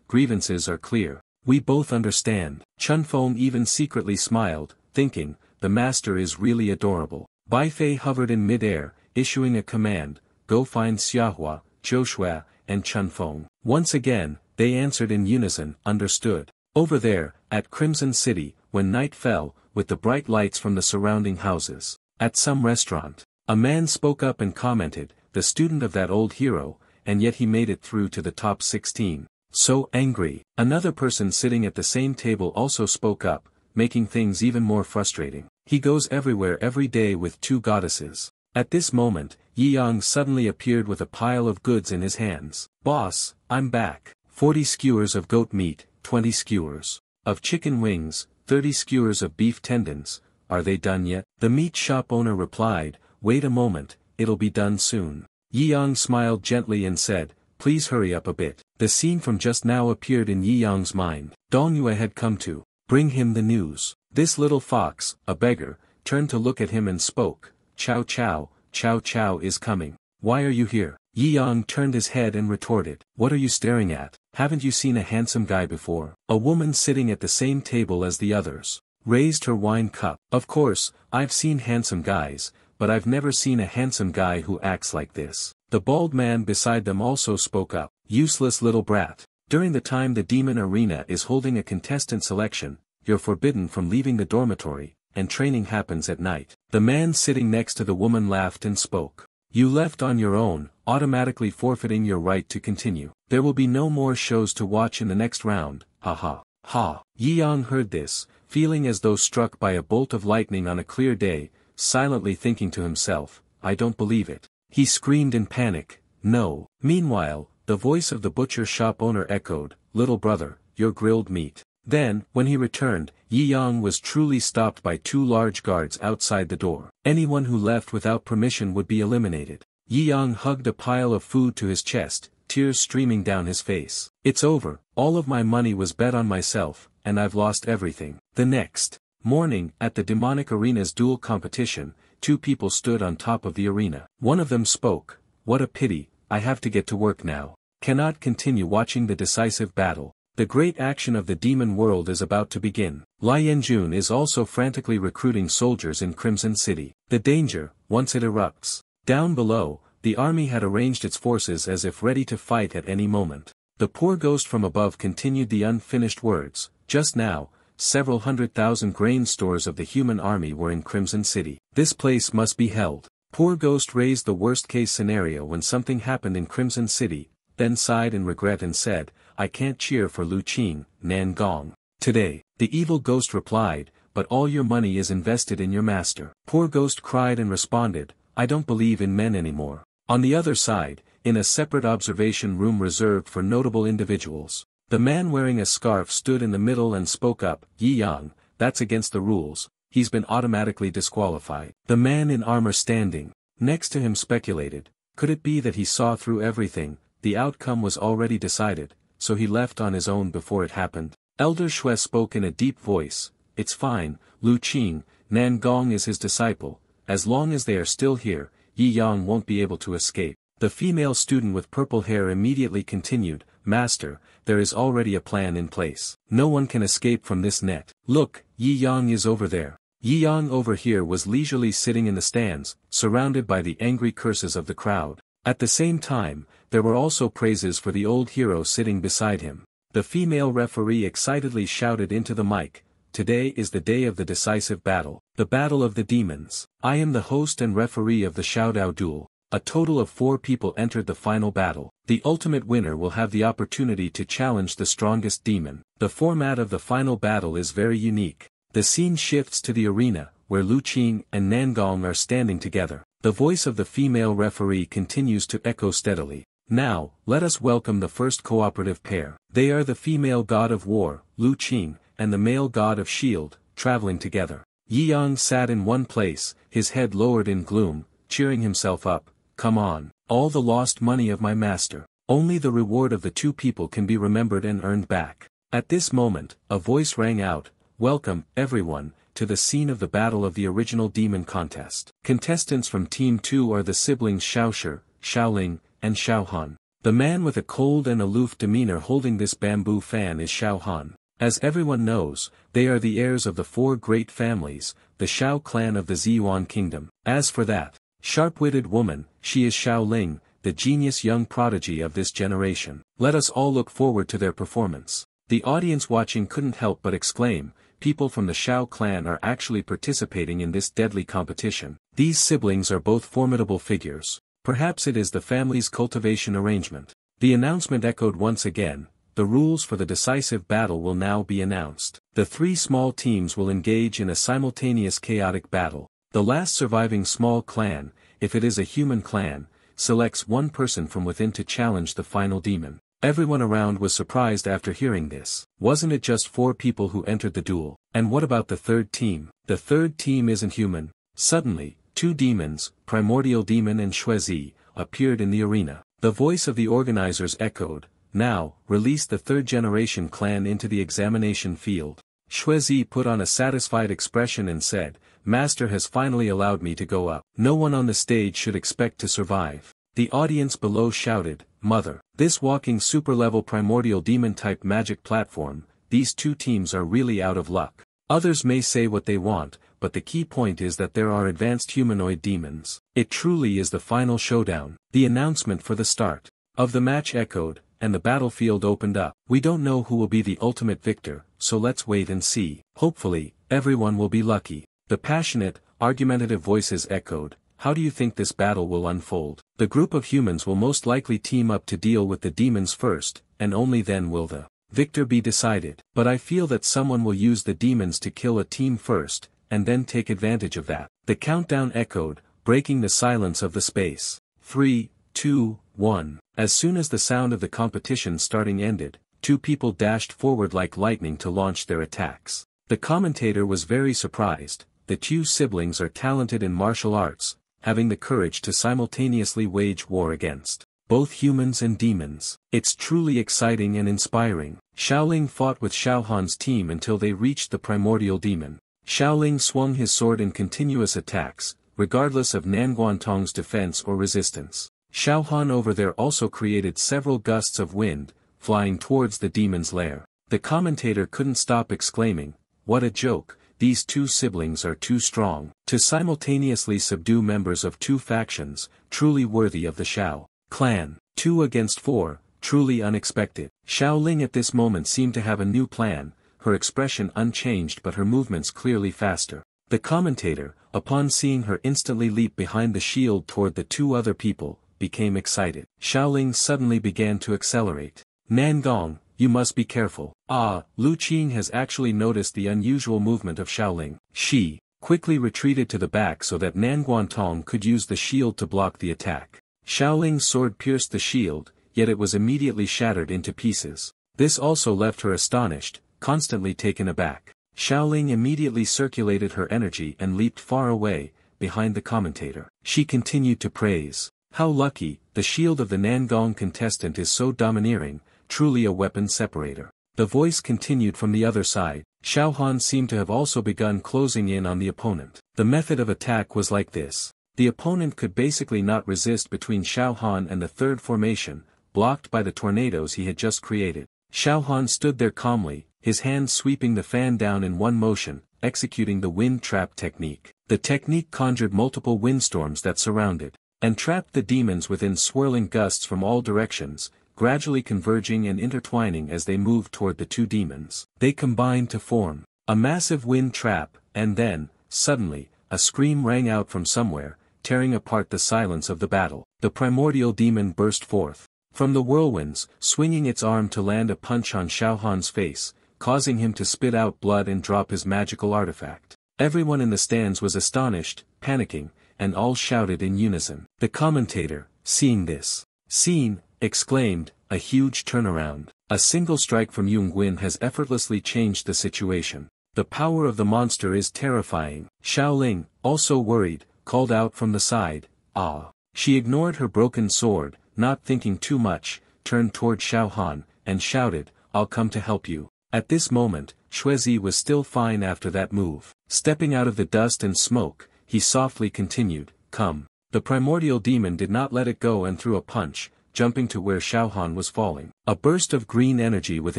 Grievances are clear. We both understand." Chen Feng even secretly smiled, thinking, "The master is really adorable." Bai Fei hovered in mid-air, issuing a command, "Go find Xiahua, Qiu Shui, and Chen Feng." Once again, they answered in unison, "Understood." Over there, at Crimson City, when night fell, with the bright lights from the surrounding houses, at some restaurant, a man spoke up and commented, "The student of that old hero, and yet he made it through to the top 16. So angry." Another person sitting at the same table also spoke up, making things even more frustrating. "He goes everywhere every day with two goddesses." At this moment, Yi Yang suddenly appeared with a pile of goods in his hands. "Boss, I'm back. 40 skewers of goat meat, 20 skewers of chicken wings, 30 skewers of beef tendons. Are they done yet?" The meat shop owner replied, "Wait a moment, it'll be done soon." Yi Yang smiled gently and said, "Please hurry up a bit." The scene from just now appeared in Yi Yang's mind. Dongyue had come to bring him the news. This little fox, a beggar, turned to look at him and spoke, Chow Chow is coming. Why are you here?" Yi Yang turned his head and retorted, "What are you staring at? Haven't you seen a handsome guy before?" A woman sitting at the same table as the others raised her wine cup. "Of course, I've seen handsome guys, but I've never seen a handsome guy who acts like this." The bald man beside them also spoke up, "Useless little brat. During the time the demon arena is holding a contestant selection, you're forbidden from leaving the dormitory, and training happens at night." The man sitting next to the woman laughed and spoke, "You left on your own, automatically forfeiting your right to continue. There will be no more shows to watch in the next round, ha. Yi Yang heard this, feeling as though struck by a bolt of lightning on a clear day, silently thinking to himself, "I don't believe it." He screamed in panic, "No." Meanwhile, the voice of the butcher shop owner echoed, "Little brother, your grilled meat. Then, when he returned, Yi Yang was truly stopped by two large guards outside the door. Anyone who left without permission would be eliminated. Yi Yang hugged a pile of food to his chest, tears streaming down his face. It's over, all of my money was bet on myself, and I've lost everything. The next morning, at the demonic arena's duel competition, two people stood on top of the arena. One of them spoke, "What a pity, I have to get to work now. Cannot continue watching the decisive battle. The great action of the demon world is about to begin." Lai Yanjun is also frantically recruiting soldiers in Crimson City. The danger, once it erupts. Down below, the army had arranged its forces as if ready to fight at any moment. The poor ghost from above continued the unfinished words. Just now, several 100,000 grain stores of the human army were in Crimson City. This place must be held. Poor ghost raised the worst-case scenario when something happened in Crimson City, then sighed in regret and said, "I can't cheer for Lu Qing, Nan Gong. Today." The evil ghost replied, "But all your money is invested in your master." Poor ghost cried and responded, "I don't believe in men anymore." On the other side, in a separate observation room reserved for notable individuals, the man wearing a scarf stood in the middle and spoke up, "Yi Yang, that's against the rules, he's been automatically disqualified." The man in armor standing next to him speculated, could it be that he saw through everything? The outcome was already decided, so he left on his own before it happened. Elder Shui spoke in a deep voice, "It's fine, Lu Qing, Nan Gong is his disciple, as long as they are still here, Yi Yang won't be able to escape." The female student with purple hair immediately continued, "Master, there is already a plan in place. No one can escape from this net. Look, Yi Yang is over there." Yi Yang over here was leisurely sitting in the stands, surrounded by the angry curses of the crowd. At the same time, there were also praises for the old hero sitting beside him. The female referee excitedly shouted into the mic, "Today is the day of the decisive battle, the battle of the demons. I am the host and referee of the Xiaodao duel." A total of 4 people entered the final battle. The ultimate winner will have the opportunity to challenge the strongest demon. The format of the final battle is very unique. The scene shifts to the arena, where Lu Qing and Nangong are standing together. The voice of the female referee continues to echo steadily. "Now, let us welcome the first cooperative pair. They are the female god of war, Lu Qing, and the male god of shield, traveling together." Yi Yang sat in one place, his head lowered in gloom, cheering himself up, "Come on, all the lost money of my master. Only the reward of the 2 people can be remembered and earned back." At this moment, a voice rang out, "Welcome, everyone, to the scene of the battle of the original demon contest. Contestants from Team 2 are the siblings Xiaoshi, Xiaoling, and Xiaohan. The man with a cold and aloof demeanor holding this bamboo fan is Xiaohan. As everyone knows, they are the heirs of the 4 great families, the Xiao clan of the Ziyuan kingdom. As for that sharp-witted woman, she is Xiaoling, the genius young prodigy of this generation. Let us all look forward to their performance." The audience watching couldn't help but exclaim, "People from the Xiao clan are actually participating in this deadly competition. These siblings are both formidable figures. Perhaps it is the family's cultivation arrangement." The announcement echoed once again. The rules for the decisive battle will now be announced. The 3 small teams will engage in a simultaneous chaotic battle. The last surviving small clan, if it is a human clan, selects one person from within to challenge the final demon. Everyone around was surprised after hearing this. Wasn't it just 4 people who entered the duel? And what about the third team? The third team isn't human. Suddenly, 2 demons, Primordial Demon and Shuizi, appeared in the arena. The voice of the organizers echoed, "Now, release the 3rd-generation clan into the examination field." Shuizi put on a satisfied expression and said, "Master has finally allowed me to go up. No one on the stage should expect to survive." The audience below shouted, "Mother, this walking super-level primordial demon-type magic platform, these 2 teams are really out of luck." Others may say what they want, but the key point is that there are advanced humanoid demons. It truly is the final showdown. The announcement for the start of the match echoed, and the battlefield opened up. "We don't know who will be the ultimate victor, so let's wait and see. Hopefully, everyone will be lucky." The passionate, argumentative voices echoed, "How do you think this battle will unfold? The group of humans will most likely team up to deal with the demons first, and only then will the victor be decided. But I feel that someone will use the demons to kill a team first, and then take advantage of that." The countdown echoed, breaking the silence of the space. 3, 2, 1. As soon as the sound of the competition starting ended, two people dashed forward like lightning to launch their attacks. The commentator was very surprised. The two siblings are talented in martial arts, having the courage to simultaneously wage war against both humans and demons. It's truly exciting and inspiring. Xiaoling fought with Xiaohan's team until they reached the primordial demon. Xiaoling swung his sword in continuous attacks, regardless of Nanguantong's defense or resistance. Xiaohan over there also created several gusts of wind, flying towards the demon's lair. The commentator couldn't stop exclaiming, "What a joke, these two siblings are too strong to simultaneously subdue members of two factions, truly worthy of the Xiao clan. 2 against 4, truly unexpected." Xiaoling at this moment seemed to have a new plan, her expression unchanged but her movements clearly faster. The commentator, upon seeing her instantly leap behind the shield toward the two other people, became excited. Xiaoling suddenly began to accelerate. "Nangong, you must be careful." Lu Qing has actually noticed the unusual movement of Xiaoling. She quickly retreated to the back so that Nanguantong could use the shield to block the attack. Xiaoling's sword pierced the shield, yet it was immediately shattered into pieces. This also left her astonished, constantly taken aback. Xiaoling immediately circulated her energy and leaped far away, behind the commentator. She continued to praise. "How lucky, the shield of the Nangong contestant is so domineering, truly a weapon separator." The voice continued from the other side. Xiaohan seemed to have also begun closing in on the opponent. The method of attack was like this. The opponent could basically not resist between Xiaohan and the third formation, blocked by the tornadoes he had just created. Xiaohan stood there calmly, his hand sweeping the fan down in one motion, executing the wind trap technique. The technique conjured multiple windstorms that surrounded and trapped the demons within swirling gusts from all directions, gradually converging and intertwining as they moved toward the two demons. They combined to form a massive wind trap, and then, suddenly, a scream rang out from somewhere, tearing apart the silence of the battle. The primordial demon burst forth from the whirlwinds, swinging its arm to land a punch on Xiaohan's face, causing him to spit out blood and drop his magical artifact. Everyone in the stands was astonished, panicking, and all shouted in unison. The commentator, seeing this scene, exclaimed, "A huge turnaround. A single strike from Yunguin has effortlessly changed the situation. The power of the monster is terrifying." Xiaoling, also worried, called out from the side, "Ah." She ignored her broken sword, not thinking too much, turned toward Xiaohan, and shouted, "I'll come to help you." At this moment, Xuezi was still fine after that move. Stepping out of the dust and smoke, he softly continued, "Come." The primordial demon did not let it go and threw a punch, jumping to where Xiaohan was falling. A burst of green energy with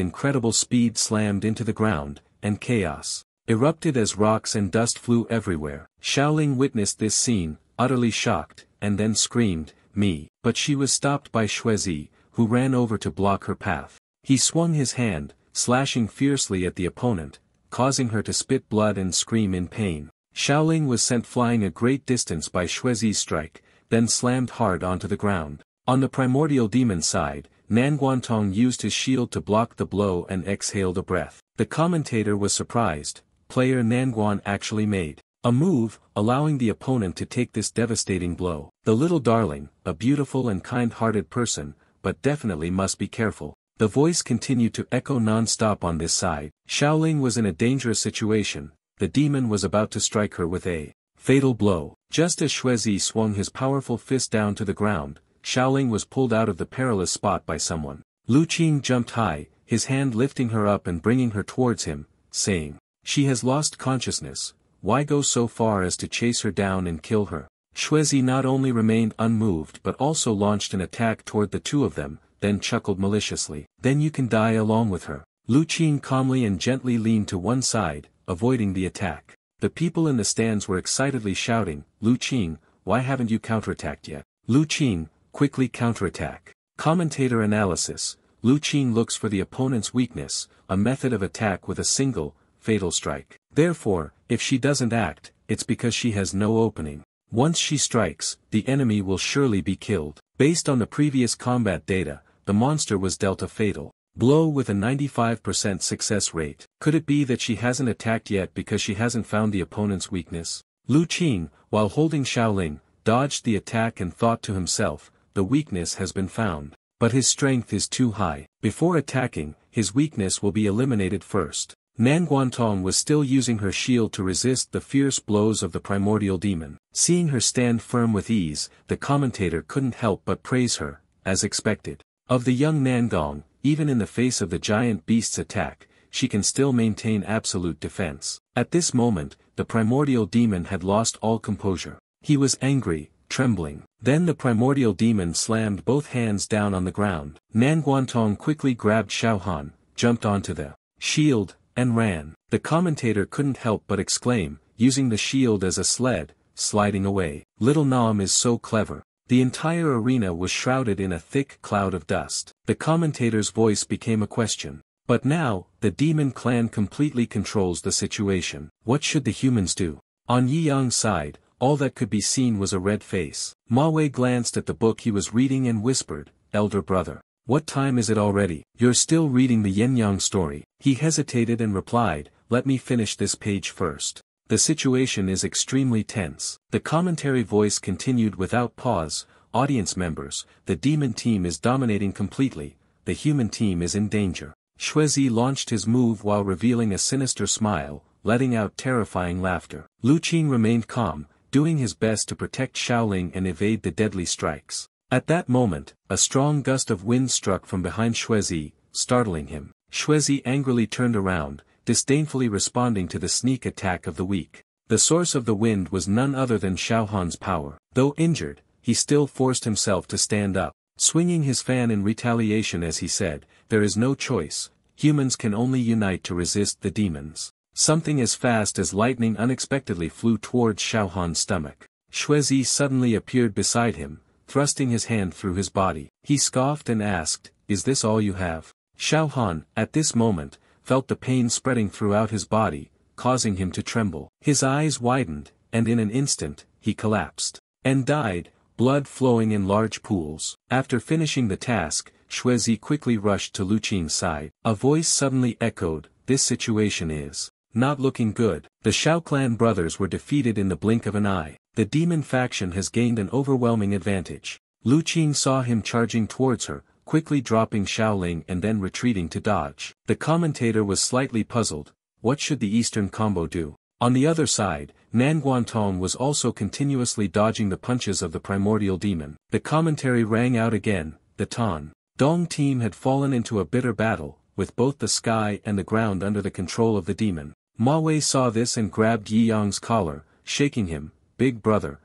incredible speed slammed into the ground, and chaos erupted as rocks and dust flew everywhere. Xiaoling witnessed this scene, utterly shocked, and then screamed, "Me!" But she was stopped by Xuezi, who ran over to block her path. He swung his hand, slashing fiercely at the opponent, causing her to spit blood and scream in pain. Xiaoling was sent flying a great distance by Xuezi's strike, then slammed hard onto the ground. On the primordial demon side, Nanguantong used his shield to block the blow and exhaled a breath. The commentator was surprised. Player Nanguan actually made a move, allowing the opponent to take this devastating blow. The little darling, a beautiful and kind-hearted person, but definitely must be careful. The voice continued to echo non-stop on this side. Xiaoling was in a dangerous situation. The demon was about to strike her with a fatal blow. Just as Xuezi swung his powerful fist down to the ground, Xiaoling was pulled out of the perilous spot by someone. Lu Qing jumped high, his hand lifting her up and bringing her towards him, saying, "She has lost consciousness. Why go so far as to chase her down and kill her?" Xuezi not only remained unmoved but also launched an attack toward the two of them, then chuckled maliciously. "Then you can die along with her." Lu Qing calmly and gently leaned to one side, avoiding the attack. The people in the stands were excitedly shouting, "Lu Qing, why haven't you counterattacked yet?" Lu Qing, quickly counterattack. Commentator analysis. Lu Qing looks for the opponent's weakness, a method of attack with a single, fatal strike. Therefore, if she doesn't act, it's because she has no opening. Once she strikes, the enemy will surely be killed. Based on the previous combat data, the monster was dealt a fatal blow with a 95% success rate. Could it be that she hasn't attacked yet because she hasn't found the opponent's weakness? Lu Qing, while holding Xiaoling, dodged the attack and thought to himself, the weakness has been found. But his strength is too high. Before attacking, his weakness will be eliminated first. Nanguantong was still using her shield to resist the fierce blows of the primordial demon. Seeing her stand firm with ease, the commentator couldn't help but praise her, as expected. Of the young Nangong, even in the face of the giant beast's attack, she can still maintain absolute defense. At this moment, the primordial demon had lost all composure. He was angry, trembling. Then the primordial demon slammed both hands down on the ground. Nanguantong quickly grabbed Xiaohan, jumped onto the shield, and ran. The commentator couldn't help but exclaim, using the shield as a sled, sliding away. Little Nam is so clever. The entire arena was shrouded in a thick cloud of dust. The commentator's voice became a question. But now, the demon clan completely controls the situation. What should the humans do? On Yi Yang's side, all that could be seen was a red face. Ma Wei glanced at the book he was reading and whispered, "Elder brother. What time is it already? You're still reading the Yin Yang story." He hesitated and replied, "Let me finish this page first. The situation is extremely tense." The commentary voice continued without pause, "Audience members, the demon team is dominating completely, the human team is in danger." Xuezi launched his move while revealing a sinister smile, letting out terrifying laughter. Lu Qing remained calm, doing his best to protect Xiaoling and evade the deadly strikes. At that moment, a strong gust of wind struck from behind Xuezi, startling him. Xuezi angrily turned around, disdainfully responding to the sneak attack of the weak. The source of the wind was none other than Xiaohan's power. Though injured, he still forced himself to stand up, swinging his fan in retaliation as he said, "There is no choice, humans can only unite to resist the demons." Something as fast as lightning unexpectedly flew towards Xiaohan's stomach. Xuezi suddenly appeared beside him, thrusting his hand through his body. He scoffed and asked, "Is this all you have?" Xiaohan, at this moment, felt the pain spreading throughout his body, causing him to tremble. His eyes widened, and in an instant, he collapsed. And died, blood flowing in large pools. After finishing the task, Xuezi quickly rushed to Lu Qing's side. A voice suddenly echoed, "This situation is not looking good." The Shao clan brothers were defeated in the blink of an eye. The demon faction has gained an overwhelming advantage. Lu Qing saw him charging towards her, quickly dropping Xiaoling and then retreating to dodge. The commentator was slightly puzzled. What should the Eastern combo do? On the other side, Nanguantong was also continuously dodging the punches of the primordial demon. The commentary rang out again, the Tan Dong team had fallen into a bitter battle, with both the sky and the ground under the control of the demon. Ma Wei saw this and grabbed Yi Yang's collar, shaking him, big brother,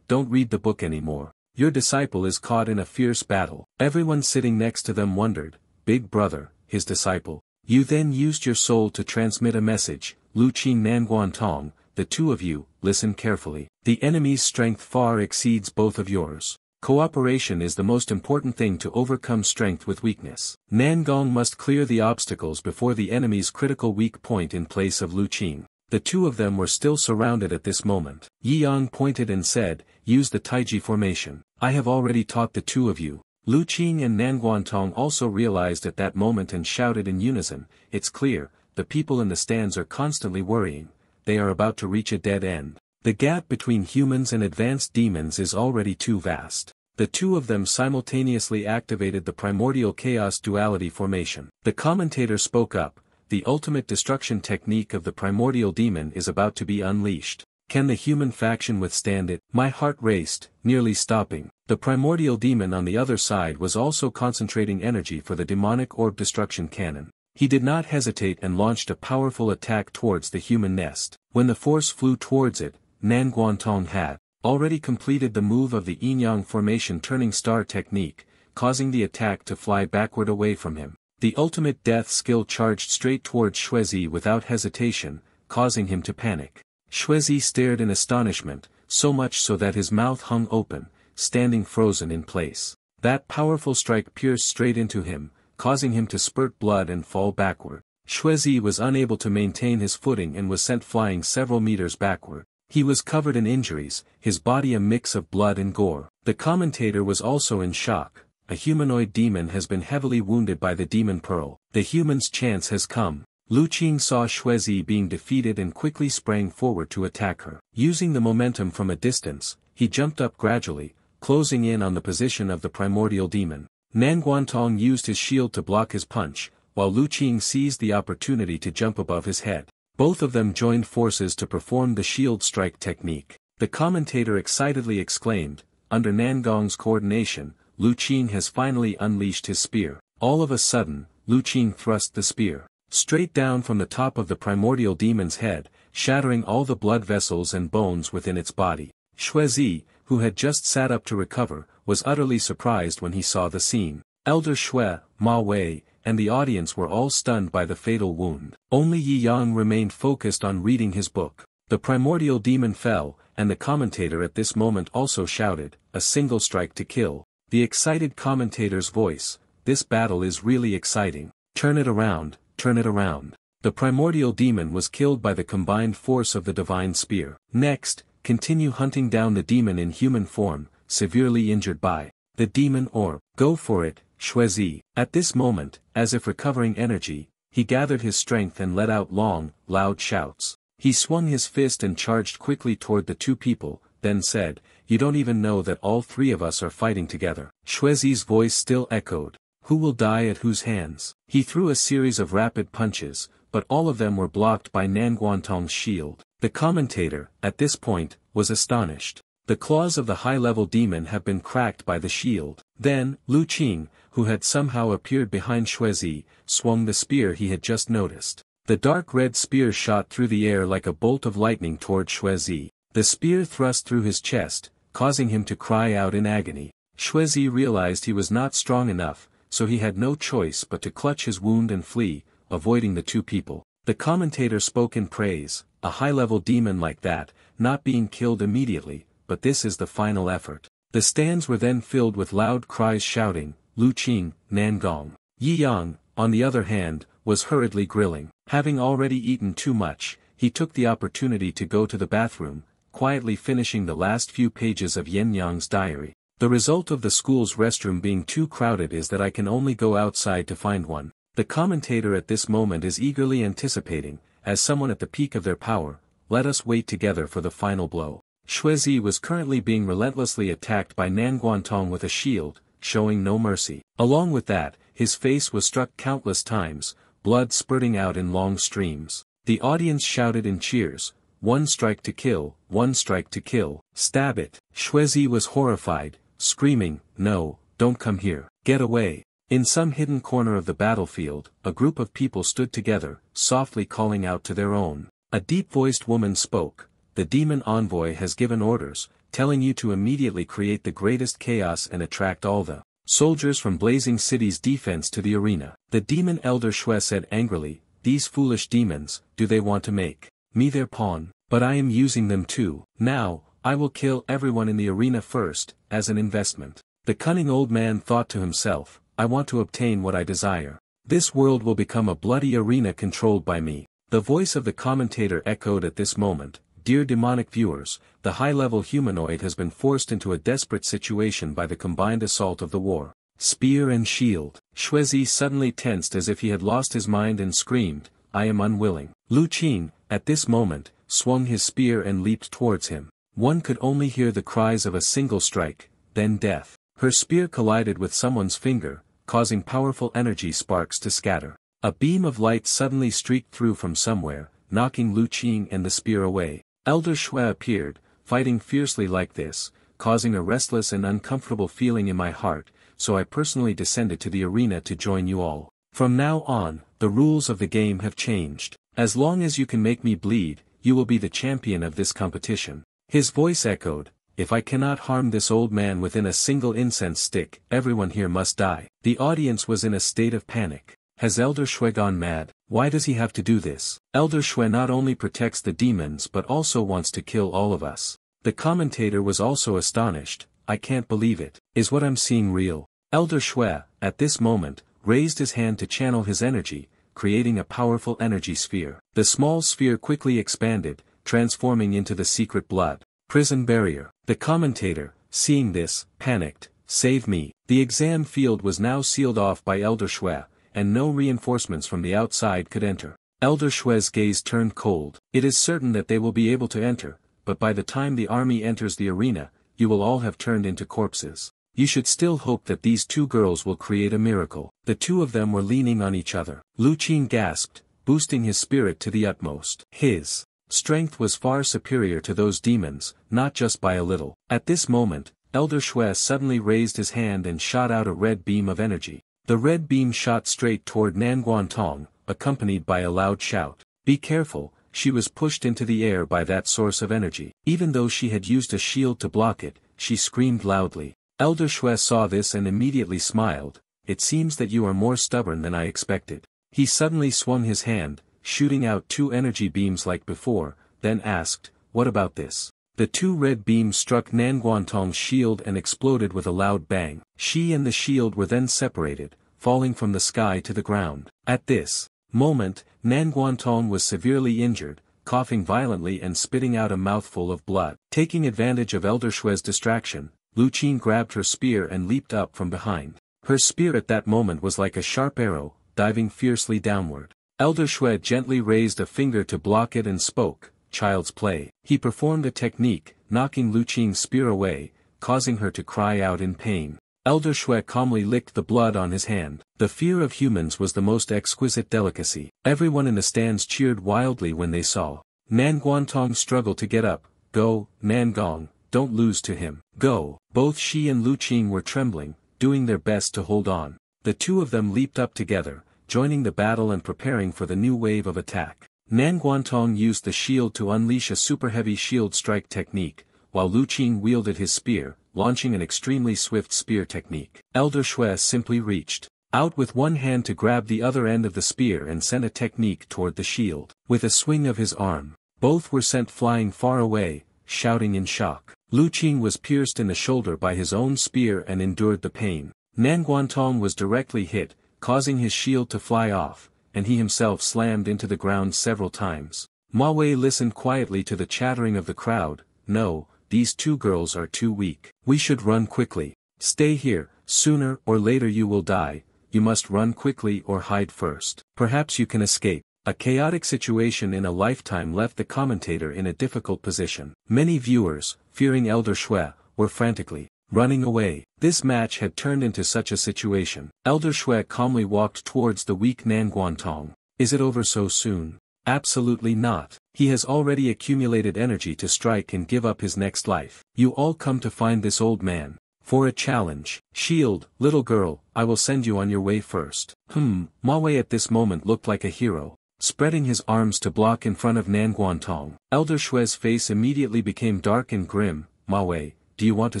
don't read the book anymore. Your disciple is caught in a fierce battle." Everyone sitting next to them wondered, "Big brother, his disciple. You then used your soul to transmit a message." Lu Qing Nanguantong, the two of you, listen carefully. The enemy's strength far exceeds both of yours. Cooperation is the most important thing to overcome strength with weakness. Nangong must clear the obstacles before the enemy's critical weak point in place of Lu Qing. The two of them were still surrounded at this moment. Yi Yang pointed and said, "Use the Taiji formation. I have already taught the two of you." Lu Qing and Nanguantong also realized at that moment and shouted in unison, "It's clear, the people in the stands are constantly worrying. They are about to reach a dead end. The gap between humans and advanced demons is already too vast." The two of them simultaneously activated the primordial chaos duality formation. The commentator spoke up, "The ultimate destruction technique of the primordial demon is about to be unleashed. Can the human faction withstand it?" My heart raced, nearly stopping. The primordial demon on the other side was also concentrating energy for the demonic orb destruction cannon. He did not hesitate and launched a powerful attack towards the human nest. When the force flew towards it, Nanguantong had already completed the move of the yin-yang formation turning star technique, causing the attack to fly backward away from him. The ultimate death skill charged straight towards Xuezi without hesitation, causing him to panic. Xuezi stared in astonishment, so much so that his mouth hung open, standing frozen in place. That powerful strike pierced straight into him, causing him to spurt blood and fall backward. Xuezi was unable to maintain his footing and was sent flying several meters backward. He was covered in injuries, his body a mix of blood and gore. The commentator was also in shock. A humanoid demon has been heavily wounded by the demon pearl. The human's chance has come. Lu Qing saw Xuezi being defeated and quickly sprang forward to attack her. Using the momentum from a distance, he jumped up gradually, closing in on the position of the primordial demon. Nanguantong used his shield to block his punch, while Lu Qing seized the opportunity to jump above his head. Both of them joined forces to perform the shield strike technique. The commentator excitedly exclaimed, "Under Nangong's coordination, Lu Qing has finally unleashed his spear." All of a sudden, Lu Qing thrust the spear straight down from the top of the primordial demon's head, shattering all the blood vessels and bones within its body. Xuezi, who had just sat up to recover, was utterly surprised when he saw the scene. Elder Xue, Ma Wei, and the audience were all stunned by the fatal wound. Only Yi Yang remained focused on reading his book. The primordial demon fell, and the commentator at this moment also shouted, "A single strike to kill." The excited commentator's voice, "This battle is really exciting. Turn it around, turn it around." The primordial demon was killed by the combined force of the divine spear. Next, continue hunting down the demon in human form, severely injured by the demon orb. Go for it, Xuezi. At this moment, as if recovering energy, he gathered his strength and let out long, loud shouts. He swung his fist and charged quickly toward the two people, then said, "You don't even know that all three of us are fighting together." Xuezi's voice still echoed, "Who will die at whose hands?" He threw a series of rapid punches, but all of them were blocked by Nanguantong's shield. The commentator, at this point, was astonished. The claws of the high-level demon have been cracked by the shield. Then, Lu Qing, who had somehow appeared behind Xuezi, swung the spear he had just noticed. The dark red spear shot through the air like a bolt of lightning toward Xuezi. The spear thrust through his chest, causing him to cry out in agony. Xuezi realized he was not strong enough, so he had no choice but to clutch his wound and flee, avoiding the two people. The commentator spoke in praise, "A high-level demon like that, not being killed immediately, but this is the final effort." The stands were then filled with loud cries shouting, "Lu Qing, Nangong." Yi Yang, on the other hand, was hurriedly grilling. Having already eaten too much, he took the opportunity to go to the bathroom, quietly finishing the last few pages of Yin Yang's diary. The result of the school's restroom being too crowded is that I can only go outside to find one. The commentator at this moment is eagerly anticipating, as someone at the peak of their power, "Let us wait together for the final blow." Xuezi was currently being relentlessly attacked by Nanguantong with a shield, showing no mercy. Along with that, his face was struck countless times, blood spurting out in long streams. The audience shouted in cheers, "One strike to kill, one strike to kill, stab it." Xuezi was horrified, screaming, "No, don't come here, get away." In some hidden corner of the battlefield, a group of people stood together, softly calling out to their own. A deep-voiced woman spoke, "The demon envoy has given orders, telling you to immediately create the greatest chaos and attract all the soldiers from Blazing City's defense to the arena." The demon elder Xue said angrily, "These foolish demons, do they want to make me their pawn? But I am using them too. Now, I will kill everyone in the arena first, as an investment." The cunning old man thought to himself, "I want to obtain what I desire. This world will become a bloody arena controlled by me." The voice of the commentator echoed at this moment, "Dear demonic viewers, the high-level humanoid has been forced into a desperate situation by the combined assault of the war, spear and shield." Xuezi suddenly tensed as if he had lost his mind and screamed, "I am unwilling." Lu Qing, at this moment, swung his spear and leaped towards him. One could only hear the cries of a single strike, then death. Her spear collided with someone's finger, causing powerful energy sparks to scatter. A beam of light suddenly streaked through from somewhere, knocking Lu Qing and the spear away. Elder Xue appeared, fighting fiercely like this, causing a restless and uncomfortable feeling in my heart, so I personally descended to the arena to join you all. From now on, the rules of the game have changed. As long as you can make me bleed, you will be the champion of this competition. His voice echoed, "If I cannot harm this old man within a single incense stick, everyone here must die." The audience was in a state of panic. Has Elder Xue gone mad? Why does he have to do this? Elder Xue not only protects the demons but also wants to kill all of us. The commentator was also astonished, "I can't believe it. Is what I'm seeing real?" Elder Xue, at this moment, raised his hand to channel his energy, creating a powerful energy sphere. The small sphere quickly expanded, transforming into the secret blood prison barrier. The commentator, seeing this, panicked, "Save me." The exam field was now sealed off by Elder Xue, and no reinforcements from the outside could enter. Elder Xue's gaze turned cold. "It is certain that they will be able to enter, but by the time the army enters the arena, you will all have turned into corpses." You should still hope that these two girls will create a miracle. The two of them were leaning on each other. Lu Qing gasped, boosting his spirit to the utmost. His strength was far superior to those demons, not just by a little. At this moment, Elder Shui suddenly raised his hand and shot out a red beam of energy. The red beam shot straight toward Nanguantong, accompanied by a loud shout. Be careful, she was pushed into the air by that source of energy. Even though she had used a shield to block it, she screamed loudly. Elder Shui saw this and immediately smiled. It seems that you are more stubborn than I expected. He suddenly swung his hand, shooting out two energy beams like before, then asked, what about this? The two red beams struck Nanguantong's shield and exploded with a loud bang. She and the shield were then separated, falling from the sky to the ground. At this moment, Nanguantong was severely injured, coughing violently and spitting out a mouthful of blood. Taking advantage of Elder Shui's distraction, Lu Qing grabbed her spear and leaped up from behind. Her spear at that moment was like a sharp arrow, diving fiercely downward. Elder Shui gently raised a finger to block it and spoke, child's play. He performed a technique, knocking Lu Qing's spear away, causing her to cry out in pain. Elder Shui calmly licked the blood on his hand. The fear of humans was the most exquisite delicacy. Everyone in the stands cheered wildly when they saw Nanguantong struggle to get up. Go, Nangong, don't lose to him. Go. Both she and Lu Qing were trembling, doing their best to hold on. The two of them leaped up together, joining the battle and preparing for the new wave of attack. Nanguantong used the shield to unleash a super heavy shield strike technique, while Lu Qing wielded his spear, launching an extremely swift spear technique. Elder Shui simply reached out with one hand to grab the other end of the spear and sent a technique toward the shield. With a swing of his arm, both were sent flying far away, shouting in shock. Lu Qing was pierced in the shoulder by his own spear and endured the pain. Nanguantong was directly hit, causing his shield to fly off, and he himself slammed into the ground several times. Ma Wei listened quietly to the chattering of the crowd. No, these two girls are too weak. We should run quickly. Stay here, sooner or later you will die. You must run quickly or hide first. Perhaps you can escape. A chaotic situation in a lifetime left the commentator in a difficult position. Many viewers, fearing Elder Shui, were frantically running away. This match had turned into such a situation. Elder Shui calmly walked towards the weak Nanguantong. Is it over so soon? Absolutely not. He has already accumulated energy to strike and give up his next life. You all come to find this old man for a challenge. Shield, little girl, I will send you on your way first. Ma Wei at this moment looked like a hero, spreading his arms to block in front of Nanguantong. Elder Shui's face immediately became dark and grim. Ma Wei, do you want to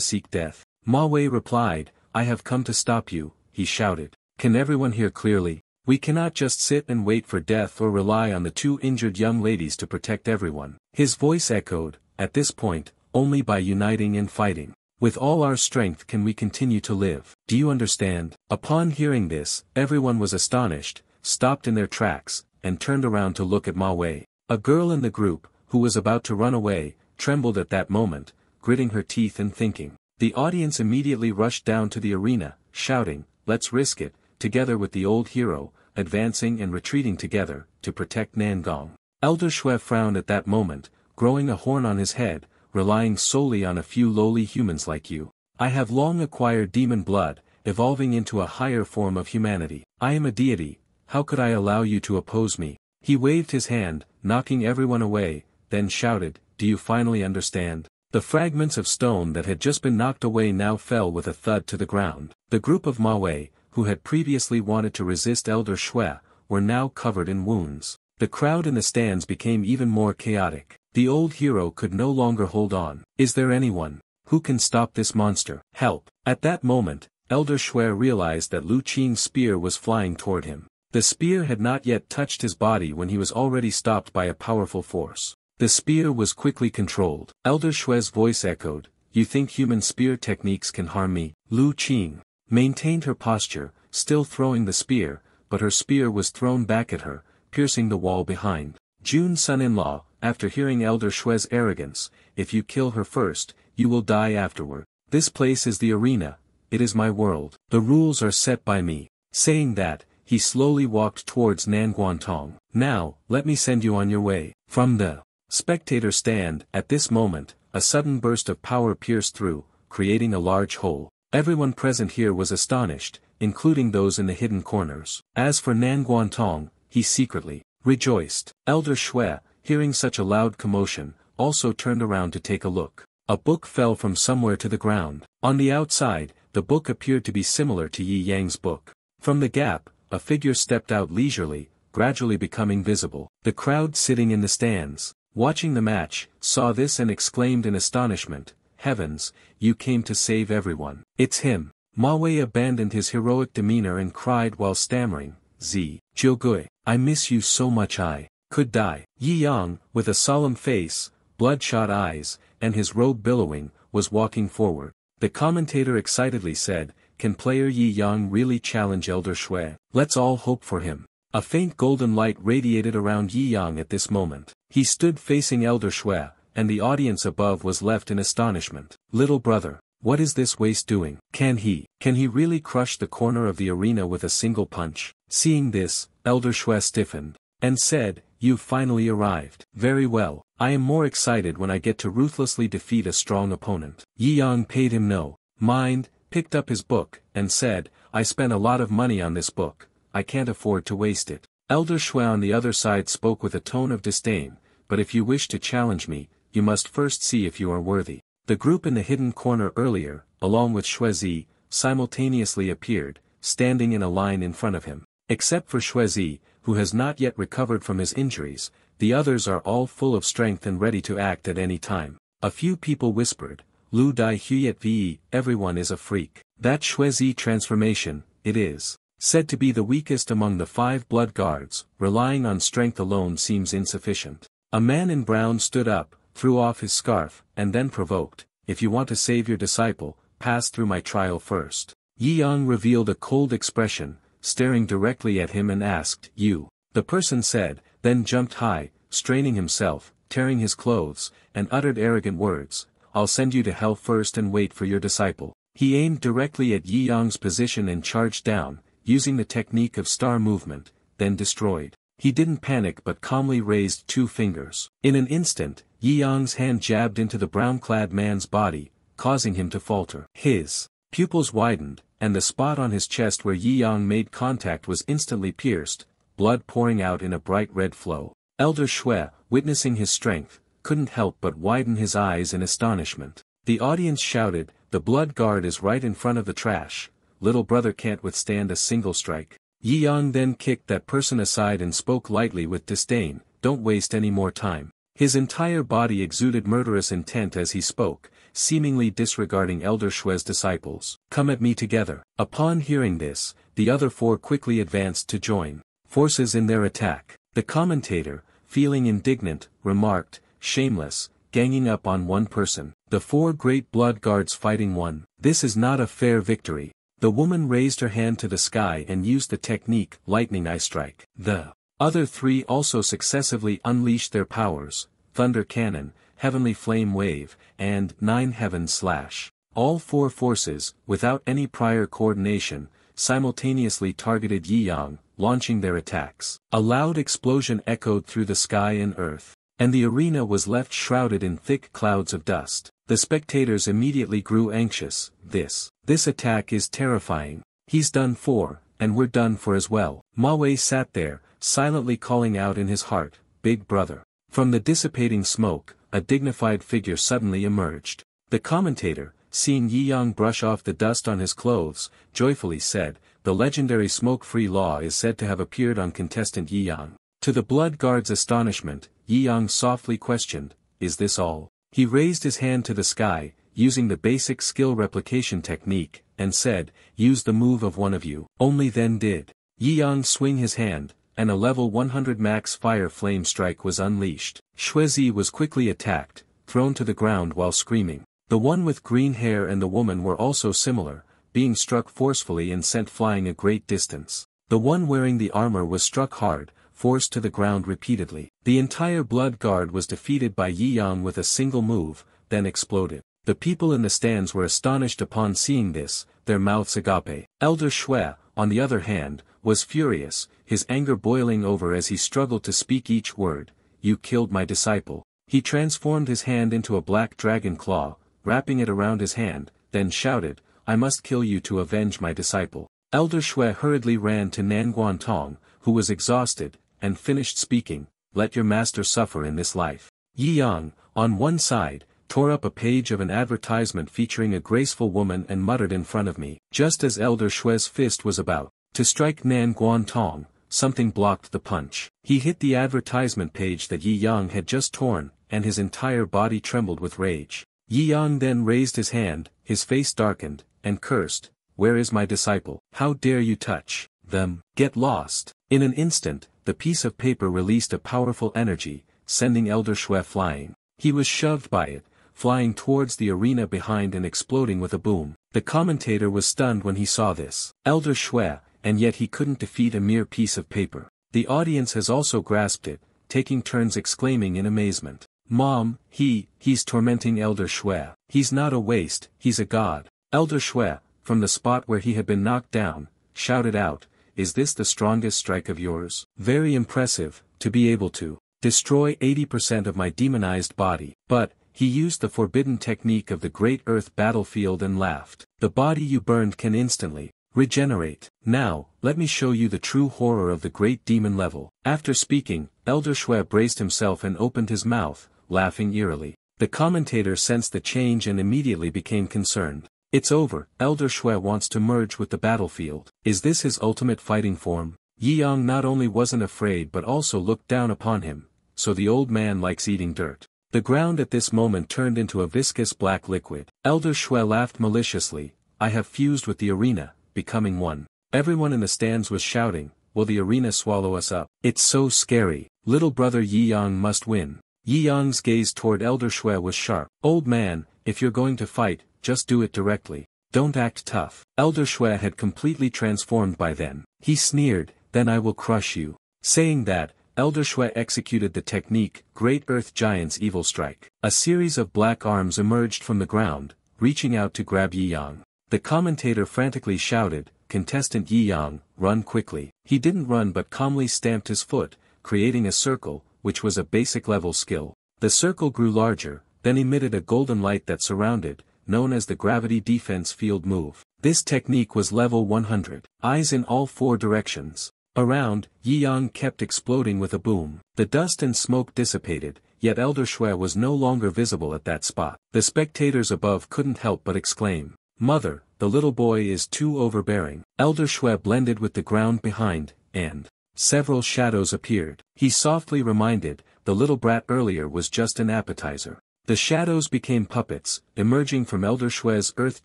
seek death? Ma Wei replied, I have come to stop you, he shouted. Can everyone hear clearly? We cannot just sit and wait for death or rely on the two injured young ladies to protect everyone. His voice echoed, at this point, only by uniting and fighting. With all our strength can we continue to live. Do you understand? Upon hearing this, everyone was astonished, stopped in their tracks, and turned around to look at Ma Wei. A girl in the group, who was about to run away, trembled at that moment, gritting her teeth and thinking. The audience immediately rushed down to the arena, shouting, let's risk it, together with the old hero, advancing and retreating together, to protect Nangong. Elder Shui frowned at that moment, growing a horn on his head, relying solely on a few lowly humans like you. I have long acquired demon blood, evolving into a higher form of humanity. I am a deity, how could I allow you to oppose me? He waved his hand, knocking everyone away, then shouted, do you finally understand? The fragments of stone that had just been knocked away now fell with a thud to the ground. The group of Ma Wei, who had previously wanted to resist Elder Shui, were now covered in wounds. The crowd in the stands became even more chaotic. The old hero could no longer hold on. Is there anyone who can stop this monster? Help! At that moment, Elder Shui realized that Lu Qing's spear was flying toward him. The spear had not yet touched his body when he was already stopped by a powerful force. The spear was quickly controlled. Elder Shui's voice echoed, you think human spear techniques can harm me? Lu Qing maintained her posture, still throwing the spear, but her spear was thrown back at her, piercing the wall behind. Jun's son-in-law, after hearing Elder Shui's arrogance, if you kill her first, you will die afterward. This place is the arena, it is my world. The rules are set by me. Saying that, he slowly walked towards Nanguantong. Now, let me send you on your way. From the spectator stand, at this moment, a sudden burst of power pierced through, creating a large hole. Everyone present here was astonished, including those in the hidden corners. As for Nan Guantong, he secretly rejoiced. Elder Shui, hearing such a loud commotion, also turned around to take a look. A book fell from somewhere to the ground. On the outside, the book appeared to be similar to Yi Yang's book. From the gap, a figure stepped out leisurely, gradually becoming visible. The crowd sitting in the stands, watching the match, saw this and exclaimed in astonishment, "Heavens, you came to save everyone." "It's him." Ma Wei abandoned his heroic demeanor and cried while stammering, Jiugui, I miss you so much I could die." Yi Yang, with a solemn face, bloodshot eyes, and his robe billowing, was walking forward. The commentator excitedly said, "Can player Yi Yang really challenge Elder Shui? Let's all hope for him." A faint golden light radiated around Yi Yang at this moment. He stood facing Elder Shui, and the audience above was left in astonishment. "Little brother, what is this waste doing? Can he really crush the corner of the arena with a single punch?" Seeing this, Elder Shui stiffened, and said, "You've finally arrived. Very well, I am more excited when I get to ruthlessly defeat a strong opponent." Yi Yang paid him no mind, picked up his book, and said, "I spent a lot of money on this book, I can't afford to waste it." Elder Shui on the other side spoke with a tone of disdain, "But if you wish to challenge me, you must first see if you are worthy." The group in the hidden corner earlier, along with Shuizi, simultaneously appeared, standing in a line in front of him. Except for Shuizi, who has not yet recovered from his injuries, the others are all full of strength and ready to act at any time. A few people whispered, "Lu Dai Huyet Ve, everyone is a freak." That Shuizi transformation, it is said to be the weakest among the 5 blood guards, relying on strength alone seems insufficient. A man in brown stood up, threw off his scarf, and then provoked, "If you want to save your disciple, pass through my trial first." Yi Yang revealed a cold expression, staring directly at him and asked, "You?" The person said, then jumped high, straining himself, tearing his clothes, and uttered arrogant words, "I'll send you to hell first and wait for your disciple." He aimed directly at Yi Yang's position and charged down, using the technique of star movement, then destroyed. He didn't panic but calmly raised 2 fingers. In an instant, Yi Yang's hand jabbed into the brown-clad man's body, causing him to falter. His pupils widened, and the spot on his chest where Yi Yang made contact was instantly pierced, blood pouring out in a bright red flow. Elder Shui, witnessing his strength, couldn't help but widen his eyes in astonishment. The audience shouted, "The blood guard is right in front of the trash. Little brother can't withstand a single strike." Yi Yang then kicked that person aside and spoke lightly with disdain, "Don't waste any more time." His entire body exuded murderous intent as he spoke, seemingly disregarding Elder Shui's disciples. "Come at me together." Upon hearing this, the other 4 quickly advanced to join forces in their attack. The commentator, feeling indignant, remarked, "Shameless, ganging up on one person. The 4 great blood guards fighting one. This is not a fair victory." The woman raised her hand to the sky and used the technique, lightning eye strike. The other 3 also successively unleashed their powers, thunder cannon, heavenly flame wave, and 9 heaven slash. All 4 forces, without any prior coordination, simultaneously targeted Yi Yang, launching their attacks. A loud explosion echoed through the sky and earth, and the arena was left shrouded in thick clouds of dust. The spectators immediately grew anxious. This attack is terrifying. He's done for, and we're done for as well. Ma Wei sat there, silently calling out in his heart, "Big brother." From the dissipating smoke, a dignified figure suddenly emerged. The commentator, seeing Yi Yang brush off the dust on his clothes, joyfully said, "The legendary smoke-free law is said to have appeared on contestant Yi Yang." To the blood guard's astonishment, Yi Yang softly questioned, "Is this all?" He raised his hand to the sky, using the basic skill replication technique, and said, "Use the move of one of you." Only then did Yi Yang swing his hand, and a level 100 max fire flame strike was unleashed. Shuizi was quickly attacked, thrown to the ground while screaming. The one with green hair and the woman were also similar, being struck forcefully and sent flying a great distance. The one wearing the armor was struck hard, forced to the ground repeatedly. The entire blood guard was defeated by Yi Yang with a single move, then exploded. The people in the stands were astonished upon seeing this, their mouths agape. Elder Shui, on the other hand, was furious, his anger boiling over as he struggled to speak each word. "You killed my disciple." He transformed his hand into a black dragon claw, wrapping it around his hand, then shouted, I must kill you to avenge my disciple. Elder Shui hurriedly ran to Nan Guantong, who was exhausted, and finished speaking, let your master suffer in this life. Yi Yang, on one side, tore up a page of an advertisement featuring a graceful woman and muttered in front of me. Just as Elder Shui's fist was about to strike Nan Guantong, something blocked the punch. He hit the advertisement page that Yi Yang had just torn, and his entire body trembled with rage. Yi Yang then raised his hand, his face darkened, and cursed, where is my disciple? How dare you touch them? Get lost. In an instant, the piece of paper released a powerful energy, sending Elder Shui flying. He was shoved by it, flying towards the arena behind and exploding with a boom. The commentator was stunned when he saw this. Elder Shui, and yet he couldn't defeat a mere piece of paper. The audience has also grasped it, taking turns exclaiming in amazement. Mom, he's tormenting Elder Shui. He's not a waste, he's a god. Elder Shui, from the spot where he had been knocked down, shouted out, is this the strongest strike of yours? Very impressive, to be able to destroy 80% of my demonized body. But, he used the forbidden technique of the Great Earth battlefield and laughed. The body you burned can instantly regenerate. Now, let me show you the true horror of the great demon level. After speaking, Elder Shui braced himself and opened his mouth, laughing eerily. The commentator sensed the change and immediately became concerned. It's over, Elder Shui wants to merge with the battlefield. Is this his ultimate fighting form? Yi Yang not only wasn't afraid but also looked down upon him, so the old man likes eating dirt. The ground at this moment turned into a viscous black liquid. Elder Shui laughed maliciously, I have fused with the arena, becoming one. Everyone in the stands was shouting, will the arena swallow us up? It's so scary. Little brother Yi Yang must win. Yi Yang's gaze toward Elder Shui was sharp. Old man, if you're going to fight, just do it directly. Don't act tough. Elder Shui had completely transformed by then. He sneered, then I will crush you. Saying that, Elder Shui executed the technique, Great Earth Giant's Evil Strike. A series of black arms emerged from the ground, reaching out to grab Yi Yang. The commentator frantically shouted, contestant Yi Yang, run quickly. He didn't run but calmly stamped his foot, creating a circle, which was a basic level skill. The circle grew larger, then emitted a golden light that surrounded, known as the gravity defense field move. This technique was level 100. Eyes in all four directions. Around, Yi Yang kept exploding with a boom. The dust and smoke dissipated, yet Elder Shui was no longer visible at that spot. The spectators above couldn't help but exclaim, Mother, the little boy is too overbearing. Elder Shui blended with the ground behind, and several shadows appeared. He softly reminded, the little brat earlier was just an appetizer. The shadows became puppets, emerging from Elder Shui's Earth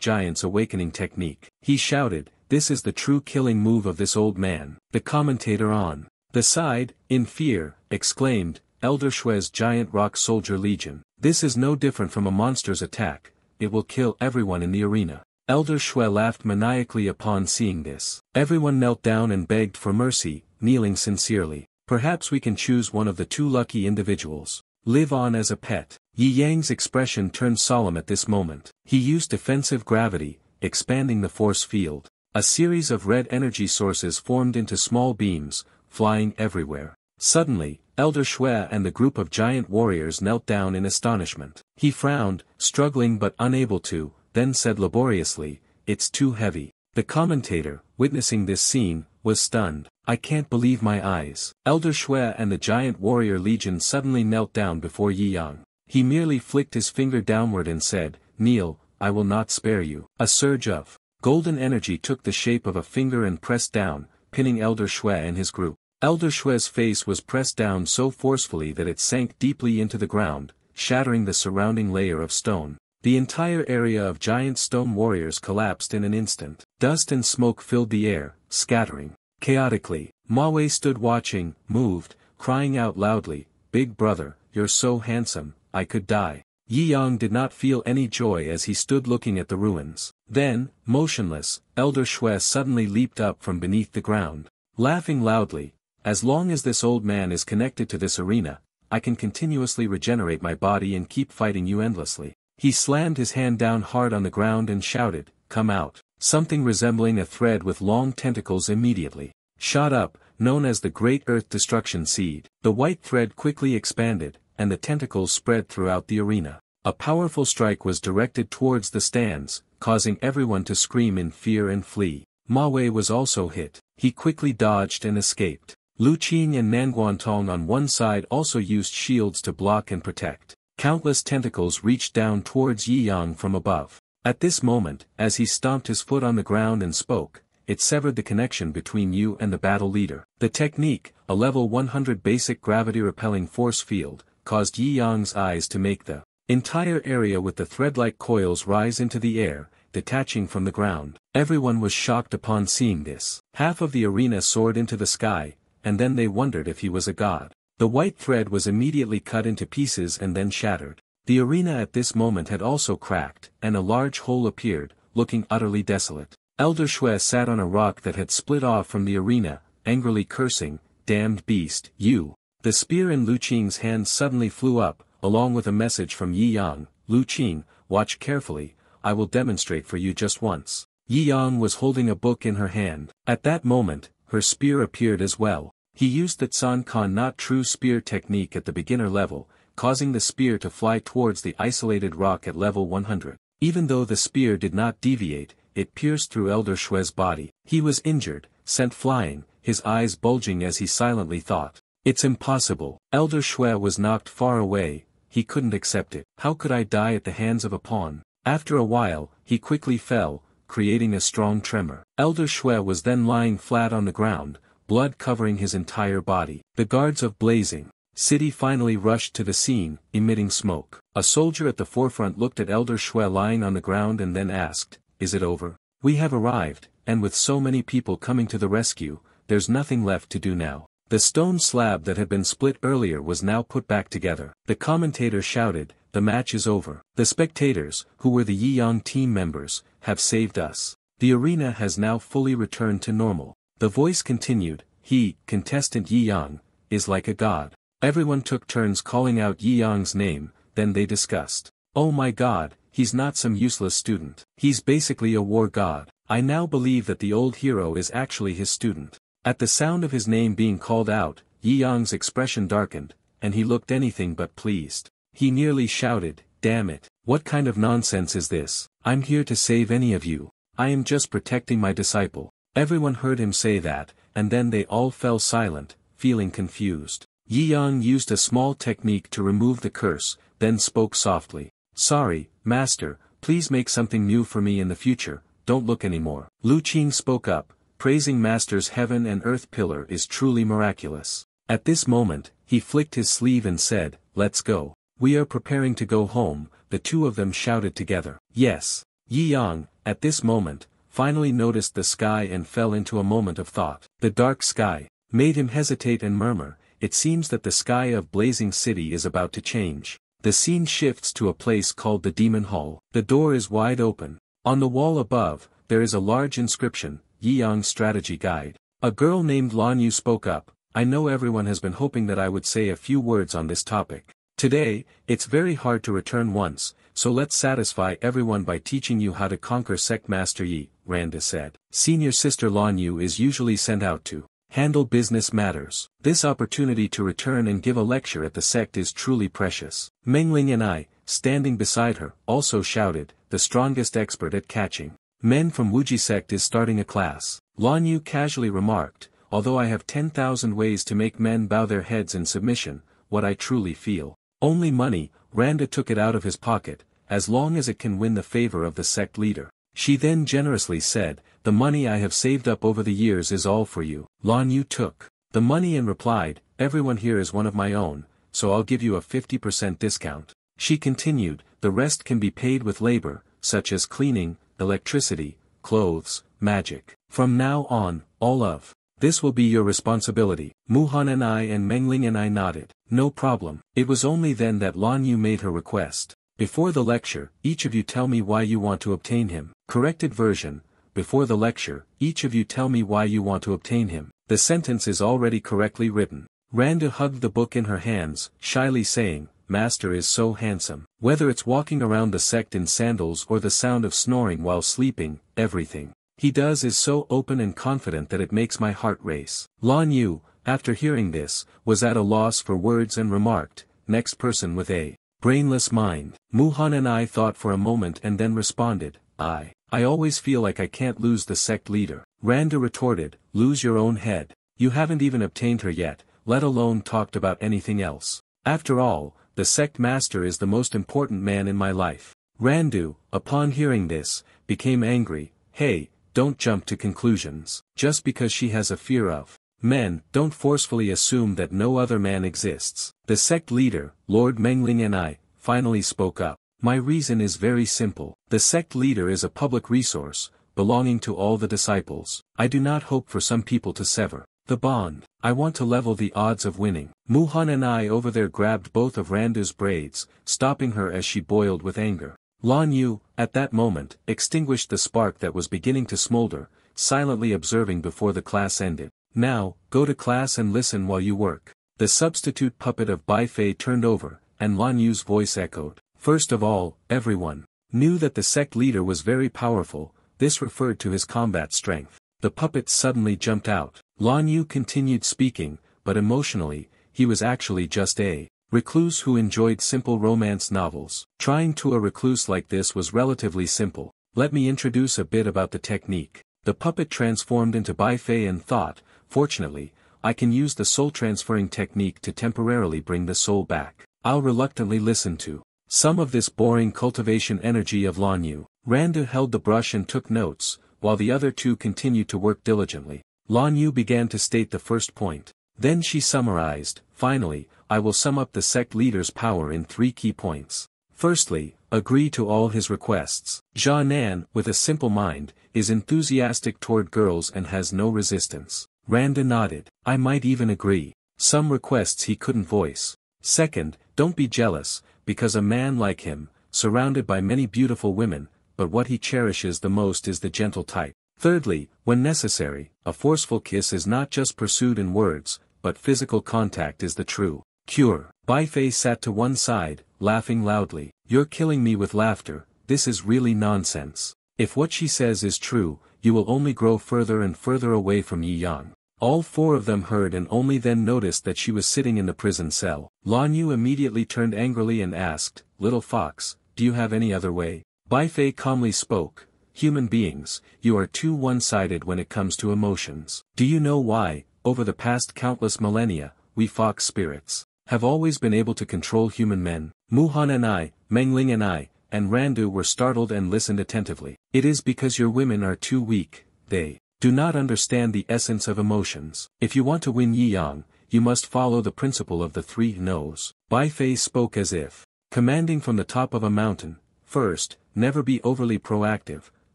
Giant's awakening technique. He shouted, this is the true killing move of this old man. The commentator on the side, in fear, exclaimed, Elder Shui's Giant Rock Soldier Legion. This is no different from a monster's attack, it will kill everyone in the arena. Elder Shui laughed maniacally upon seeing this. Everyone knelt down and begged for mercy, kneeling sincerely. Perhaps we can choose one of the two lucky individuals. Live on as a pet. Yi Yang's expression turned solemn at this moment. He used defensive gravity, expanding the force field. A series of red energy sources formed into small beams, flying everywhere. Suddenly, Elder Shui and the group of giant warriors knelt down in astonishment. He frowned, struggling but unable to, then said laboriously, it's too heavy. The commentator, witnessing this scene, was stunned. I can't believe my eyes. Elder Shui and the giant warrior legion suddenly knelt down before Yi Yang. He merely flicked his finger downward and said, kneel, I will not spare you. A surge of golden energy took the shape of a finger and pressed down, pinning Elder Shui and his group. Elder Shui's face was pressed down so forcefully that it sank deeply into the ground, shattering the surrounding layer of stone. The entire area of giant stone warriors collapsed in an instant. Dust and smoke filled the air, scattering chaotically. Ma Wei stood watching, moved, crying out loudly, Big brother, you're so handsome, I could die. Yi Yang did not feel any joy as he stood looking at the ruins. Then, motionless, Elder Shui suddenly leaped up from beneath the ground. Laughing loudly, as long as this old man is connected to this arena, I can continuously regenerate my body and keep fighting you endlessly. He slammed his hand down hard on the ground and shouted, come out. Something resembling a thread with long tentacles immediately shot up, known as the Great Earth Destruction Seed. The white thread quickly expanded, and the tentacles spread throughout the arena. A powerful strike was directed towards the stands, causing everyone to scream in fear and flee. Ma Wei was also hit. He quickly dodged and escaped. Lu Qing and Nanguantong on one side also used shields to block and protect. Countless tentacles reached down towards Yi Yang from above. At this moment, as he stomped his foot on the ground and spoke, it severed the connection between you and the battle leader. The technique, a level 100 basic gravity-repelling force field, caused Yi Yang's eyes to make the entire area with the thread-like coils rise into the air, detaching from the ground. Everyone was shocked upon seeing this. Half of the arena soared into the sky, and then they wondered if he was a god. The white thread was immediately cut into pieces and then shattered. The arena at this moment had also cracked, and a large hole appeared, looking utterly desolate. Elder Shui sat on a rock that had split off from the arena, angrily cursing, "Damned beast, you!" The spear in Lu Qing's hand suddenly flew up, along with a message from Yi Yang. "Lu Qing, watch carefully, I will demonstrate for you just once." Yi Yang was holding a book in her hand. At that moment, her spear appeared as well. He used the Tsan Kan not true spear technique at the beginner level, causing the spear to fly towards the isolated rock at level 100. Even though the spear did not deviate, it pierced through Elder Shui's body. He was injured, sent flying, his eyes bulging as he silently thought, "It's impossible." Elder Shui was knocked far away, he couldn't accept it. How could I die at the hands of a pawn? After a while, he quickly fell, creating a strong tremor. Elder Shui was then lying flat on the ground, blood covering his entire body. The guards of Blazing City finally rushed to the scene, emitting smoke. A soldier at the forefront looked at Elder Shui lying on the ground and then asked, "Is it over?" "We have arrived, and with so many people coming to the rescue, there's nothing left to do now." The stone slab that had been split earlier was now put back together. The commentator shouted, "The match is over. The spectators, who were the Yi Yang team members, have saved us. The arena has now fully returned to normal." The voice continued, "He, contestant Yi Yang, is like a god." Everyone took turns calling out Yi Yang's name, then they discussed, "Oh my god, he's not some useless student. He's basically a war god. I now believe that the old hero is actually his student." At the sound of his name being called out, Yi Yang's expression darkened, and he looked anything but pleased. He nearly shouted, "Damn it, what kind of nonsense is this? I'm here to save any of you. I am just protecting my disciple." Everyone heard him say that, and then they all fell silent, feeling confused. Yi Yang used a small technique to remove the curse, then spoke softly. "Sorry, master, please make something new for me in the future, don't look anymore." Lu Qing spoke up, praising master's heaven and earth pillar is truly miraculous. At this moment, he flicked his sleeve and said, "Let's go. We are preparing to go home," the two of them shouted together. "Yes." Yi Yang, at this moment, finally noticed the sky and fell into a moment of thought. The dark sky made him hesitate and murmur, "It seems that the sky of Blazing City is about to change." The scene shifts to a place called the Demon Hall. The door is wide open. On the wall above, there is a large inscription, "Yi Yang's Strategy Guide." A girl named Lan Yu spoke up, "I know everyone has been hoping that I would say a few words on this topic. Today, it's very hard to return once, so let's satisfy everyone by teaching you how to conquer Sect Master Yi," Randa said. Senior sister Lan Yu is usually sent out to handle business matters. This opportunity to return and give a lecture at the sect is truly precious. Mengling and I, standing beside her, also shouted, "The strongest expert at catching men from Wuji sect is starting a class." Lan Yu casually remarked, "Although I have 10,000 ways to make men bow their heads in submission, what I truly feel, only money." Randa took it out of his pocket, "as long as it can win the favor of the sect leader." She then generously said, "The money I have saved up over the years is all for you." Lan Yu took the money and replied, "Everyone here is one of my own, so I'll give you a 50% discount." She continued, "The rest can be paid with labor, such as cleaning, electricity, clothes, magic. From now on, all of this will be your responsibility." Muhan and I and Mengling and I nodded. "No problem." It was only then that Lan Yu made her request. "Before the lecture, each of you tell me why you want to obtain him." Corrected version, "Before the lecture, each of you tell me why you want to obtain him." The sentence is already correctly written. Randa hugged the book in her hands, shyly saying, "Master is so handsome. Whether it's walking around the sect in sandals or the sound of snoring while sleeping, everything he does is so open and confident that it makes my heart race." Lan Yu, after hearing this, was at a loss for words and remarked, "Next person with a Brainless mind. Muhan and I thought for a moment and then responded, I always feel like I can't lose the sect leader. Randa retorted, lose your own head. You haven't even obtained her yet, let alone talked about anything else. After all, the sect master is the most important man in my life. Randu, upon hearing this, became angry. Hey, don't jump to conclusions. Just because she has a fear of men, don't forcefully assume that no other man exists. The sect leader, Lord Mengling and I, finally spoke up. My reason is very simple. The sect leader is a public resource, belonging to all the disciples. I do not hope for some people to sever the bond. I want to level the odds of winning. Muhan and I over there grabbed both of Randu's braids, stopping her as she boiled with anger. Lan Yu, at that moment, extinguished the spark that was beginning to smolder, silently observing before the class ended. Now, go to class and listen while you work. The substitute puppet of Bai Fei turned over, and Lan Yu's voice echoed. First of all, everyone knew that the sect leader was very powerful. This referred to his combat strength. The puppet suddenly jumped out. Lan Yu continued speaking, but emotionally, he was actually just a recluse who enjoyed simple romance novels. Trying to a recluse like this was relatively simple. Let me introduce a bit about the technique. The puppet transformed into Bai Fei and thought, fortunately, I can use the soul transferring technique to temporarily bring the soul back. I'll reluctantly listen to some of this boring cultivation energy of Lan Yu. Randa held the brush and took notes, while the other two continued to work diligently. Lan Yu began to state the first point. Then she summarized, finally, I will sum up the sect leader's power in 3 key points. Firstly, agree to all his requests. Jia Nan, with a simple mind, is enthusiastic toward girls and has no resistance. Randa nodded. I might even agree. Some requests he couldn't voice. Second, don't be jealous, because a man like him, surrounded by many beautiful women, but what he cherishes the most is the gentle type. Thirdly, when necessary, a forceful kiss is not just pursued in words, but physical contact is the true cure. Bai Fei sat to one side, laughing loudly. You're killing me with laughter, this is really nonsense. If what she says is true, you will only grow further and further away from Yi Yang. All 4 of them heard and only then noticed that she was sitting in the prison cell. Lan Yu immediately turned angrily and asked, Little fox, do you have any other way? Bai Fei calmly spoke, Human beings, you are too one-sided when it comes to emotions. Do you know why, over the past countless millennia, we fox spirits have always been able to control human men? Muhan and I, Mengling and I, and Randu were startled and listened attentively. It is because your women are too weak, they do not understand the essence of emotions. If you want to win Yi Yang, you must follow the principle of the 3 no's. Bai Fei spoke as if commanding from the top of a mountain. First, never be overly proactive.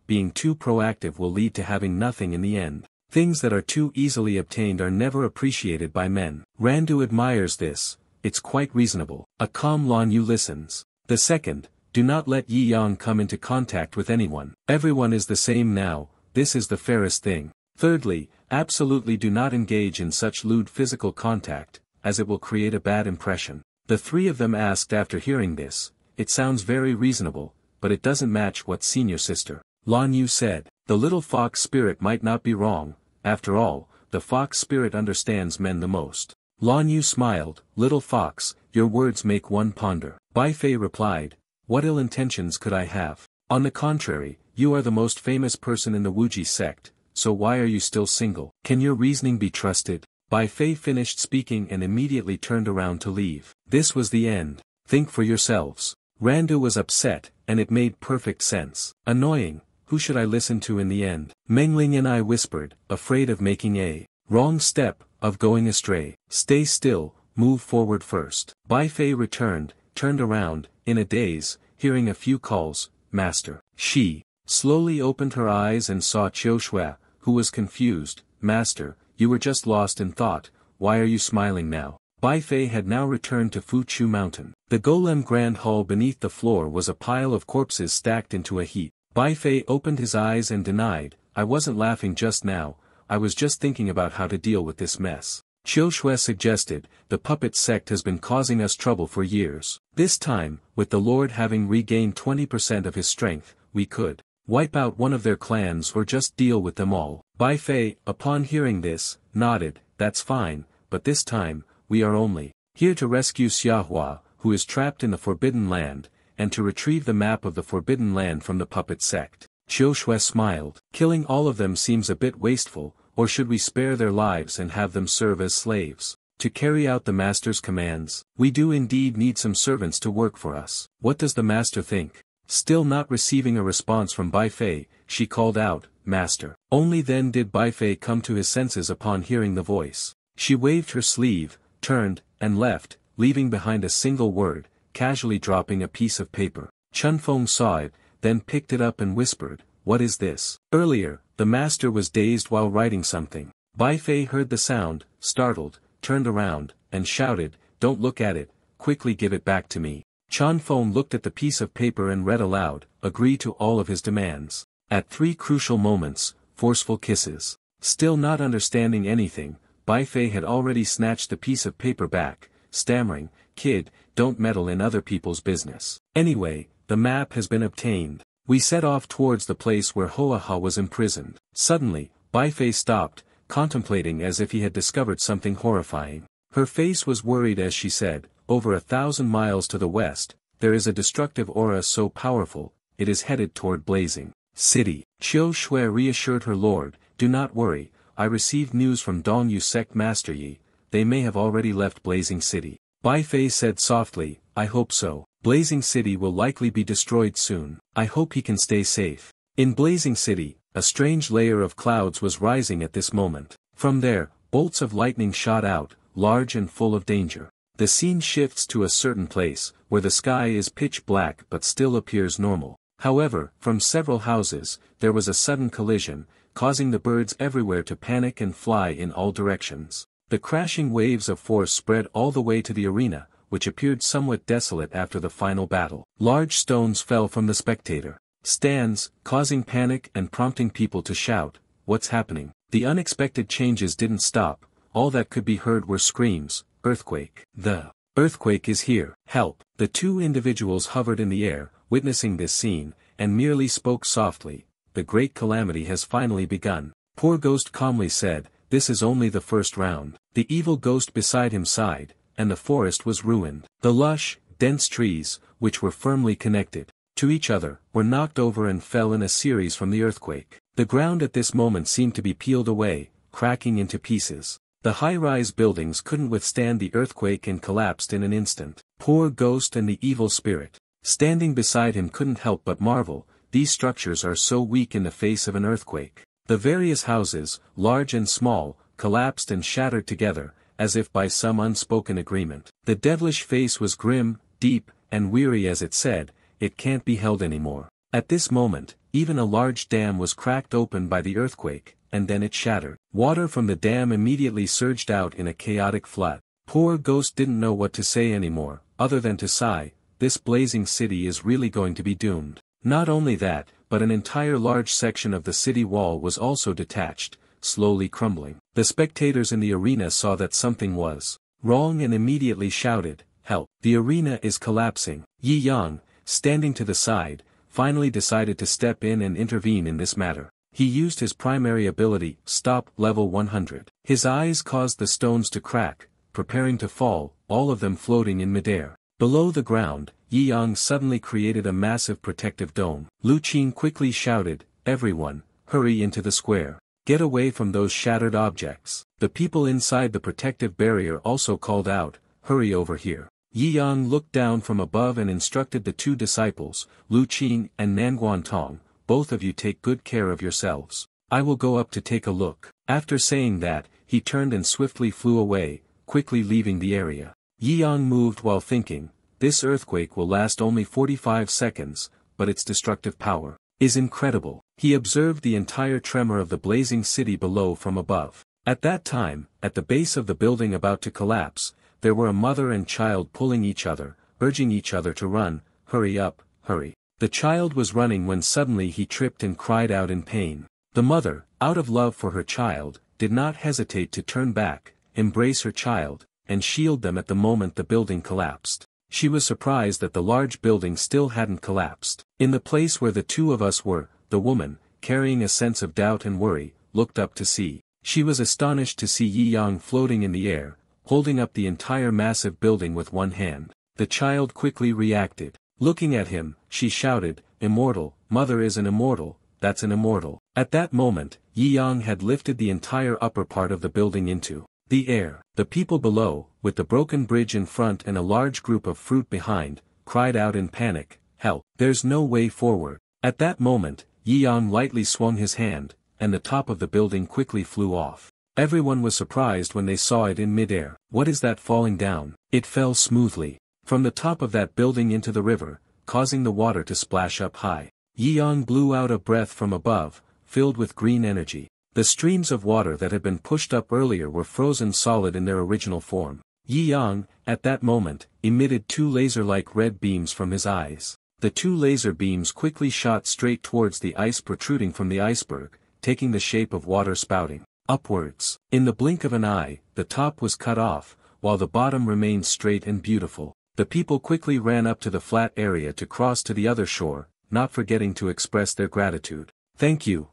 Being too proactive will lead to having nothing in the end. Things that are too easily obtained are never appreciated by men. Randu admires this. It's quite reasonable. A calm Lan Yu listens. The second, do not let Yi Yang come into contact with anyone. Everyone is the same now, this is the fairest thing. Thirdly, absolutely do not engage in such lewd physical contact, as it will create a bad impression. The 3 of them asked after hearing this, it sounds very reasonable, but it doesn't match what senior sister Lan Yu said. The little fox spirit might not be wrong, after all, the fox spirit understands men the most. Lan Yu smiled, Little fox, your words make one ponder. Bai Fei replied, what ill intentions could I have? On the contrary, you are the most famous person in the Wuji sect, so why are you still single? Can your reasoning be trusted? Bai Fei finished speaking and immediately turned around to leave. This was the end. Think for yourselves. Randu was upset, and it made perfect sense. Annoying, who should I listen to in the end? Mengling and I whispered, afraid of making a wrong step, of going astray. Stay still, move forward first. Bai Fei returned, turned around, in a daze, hearing a few calls, Master. She slowly opened her eyes and saw Qiu Shui, who was confused. Master, you were just lost in thought, why are you smiling now? Bai Fei had now returned to Fu Chu Mountain. The Golem Grand Hall beneath the floor was a pile of corpses stacked into a heap. Bai Fei opened his eyes and denied, I wasn't laughing just now, I was just thinking about how to deal with this mess. Qiu Shui suggested, the puppet sect has been causing us trouble for years. This time, with the Lord having regained 20% of his strength, we could wipe out one of their clans or just deal with them all. Bai Fei, upon hearing this, nodded, that's fine, but this time, we are only here to rescue Xiahua, who is trapped in the Forbidden Land, and to retrieve the map of the Forbidden Land from the puppet sect. Qiu Shui smiled. Killing all of them seems a bit wasteful, or should we spare their lives and have them serve as slaves? To carry out the master's commands, we do indeed need some servants to work for us. What does the master think? Still not receiving a response from Bai Fei, she called out, Master. Only then did Bai Fei come to his senses upon hearing the voice. She waved her sleeve, turned, and left, leaving behind a single word, casually dropping a piece of paper. Chun Feng saw it, then picked it up and whispered, What is this? Earlier, the master was dazed while writing something. Bai Fei heard the sound, startled, turned around, and shouted, Don't look at it, quickly give it back to me. Chun Feng looked at the piece of paper and read aloud, Agree to all of his demands. At 3 crucial moments, forceful kisses. Still not understanding anything, Bai Fei had already snatched the piece of paper back, stammering, Kid, don't meddle in other people's business. Anyway, the map has been obtained. We set off towards the place where Hoa Ha was imprisoned. Suddenly, Bai Fei stopped, contemplating as if he had discovered something horrifying. Her face was worried as she said, Over 1,000 miles to the west, there is a destructive aura so powerful, it is headed toward Blazing City. Qiu Shui reassured her lord, Do not worry, I received news from Dongyu sect Master Yi, they may have already left Blazing City. Bai Fei said softly, I hope so. Blazing City will likely be destroyed soon. I hope he can stay safe. In Blazing City, a strange layer of clouds was rising at this moment. From there, bolts of lightning shot out, large and full of danger. The scene shifts to a certain place, where the sky is pitch black but still appears normal. However, from several houses, there was a sudden collision, causing the birds everywhere to panic and fly in all directions. The crashing waves of force spread all the way to the arena, which appeared somewhat desolate after the final battle. Large stones fell from the spectator stands, causing panic and prompting people to shout, What's happening? The unexpected changes didn't stop, all that could be heard were screams, Earthquake. The earthquake is here. Help. The 2 individuals hovered in the air, witnessing this scene, and merely spoke softly, The great calamity has finally begun. Poor Ghost calmly said, This is only the first round. The evil ghost beside him sighed, and the forest was ruined. The lush, dense trees, which were firmly connected to each other, were knocked over and fell in a series from the earthquake. The ground at this moment seemed to be peeled away, cracking into pieces. The high-rise buildings couldn't withstand the earthquake and collapsed in an instant. Poor Ghost and the evil spirit, standing beside him couldn't help but marvel, these structures are so weak in the face of an earthquake. The various houses, large and small, collapsed and shattered together, as if by some unspoken agreement. The devilish face was grim, deep, and weary as it said, It can't be held anymore. At this moment, even a large dam was cracked open by the earthquake, and then it shattered. Water from the dam immediately surged out in a chaotic flood. Poor Ghost didn't know what to say anymore, other than to sigh, This Blazing City is really going to be doomed. Not only that, but an entire large section of the city wall was also detached, slowly crumbling. The spectators in the arena saw that something was wrong and immediately shouted, Help. The arena is collapsing. Yi Yang, standing to the side, finally decided to step in and intervene in this matter. He used his primary ability, Stop Level 100. His eyes caused the stones to crack, preparing to fall, all of them floating in midair. Below the ground, Yi Yang suddenly created a massive protective dome. Lu Qin quickly shouted, Everyone, hurry into the square. Get away from those shattered objects. The people inside the protective barrier also called out, Hurry over here. Yi Yang looked down from above and instructed the 2 disciples, Lu Qin and Nanguan Tong, Both of you take good care of yourselves. I will go up to take a look. After saying that, he turned and swiftly flew away, quickly leaving the area. Yi Yang moved while thinking, This earthquake will last only 45 seconds, but its destructive power is incredible. He observed the entire tremor of the Blazing City below from above. At that time, at the base of the building about to collapse, there were a mother and child pulling each other, urging each other to run, Hurry up, hurry. The child was running when suddenly he tripped and cried out in pain. The mother, out of love for her child, did not hesitate to turn back, embrace her child, and shield them at the moment the building collapsed. She was surprised that the large building still hadn't collapsed. In the place where the 2 of us were, the woman, carrying a sense of doubt and worry, looked up to see. She was astonished to see Yi Yang floating in the air, holding up the entire massive building with one hand. the child quickly reacted. Looking at him, she shouted, "Immortal, mother is an immortal, that's an immortal." At that moment, Yi Yang had lifted the entire upper part of the building into the air. The people below, with the broken bridge in front and a large group of fruit behind, cried out in panic, "Help! There's no way forward." At that moment, Yi Yang lightly swung his hand, and the top of the building quickly flew off. Everyone was surprised when they saw it in midair. What is that falling down? It fell smoothly from the top of that building into the river, causing the water to splash up high. Yi Yang blew out a breath from above, filled with green energy. The streams of water that had been pushed up earlier were frozen solid in their original form. Yi Yang, at that moment, emitted 2 laser-like red beams from his eyes. The 2 laser beams quickly shot straight towards the ice protruding from the iceberg, taking the shape of water spouting upwards. In the blink of an eye, the top was cut off, while the bottom remained straight and beautiful. The people quickly ran up to the flat area to cross to the other shore, not forgetting to express their gratitude. Thank you,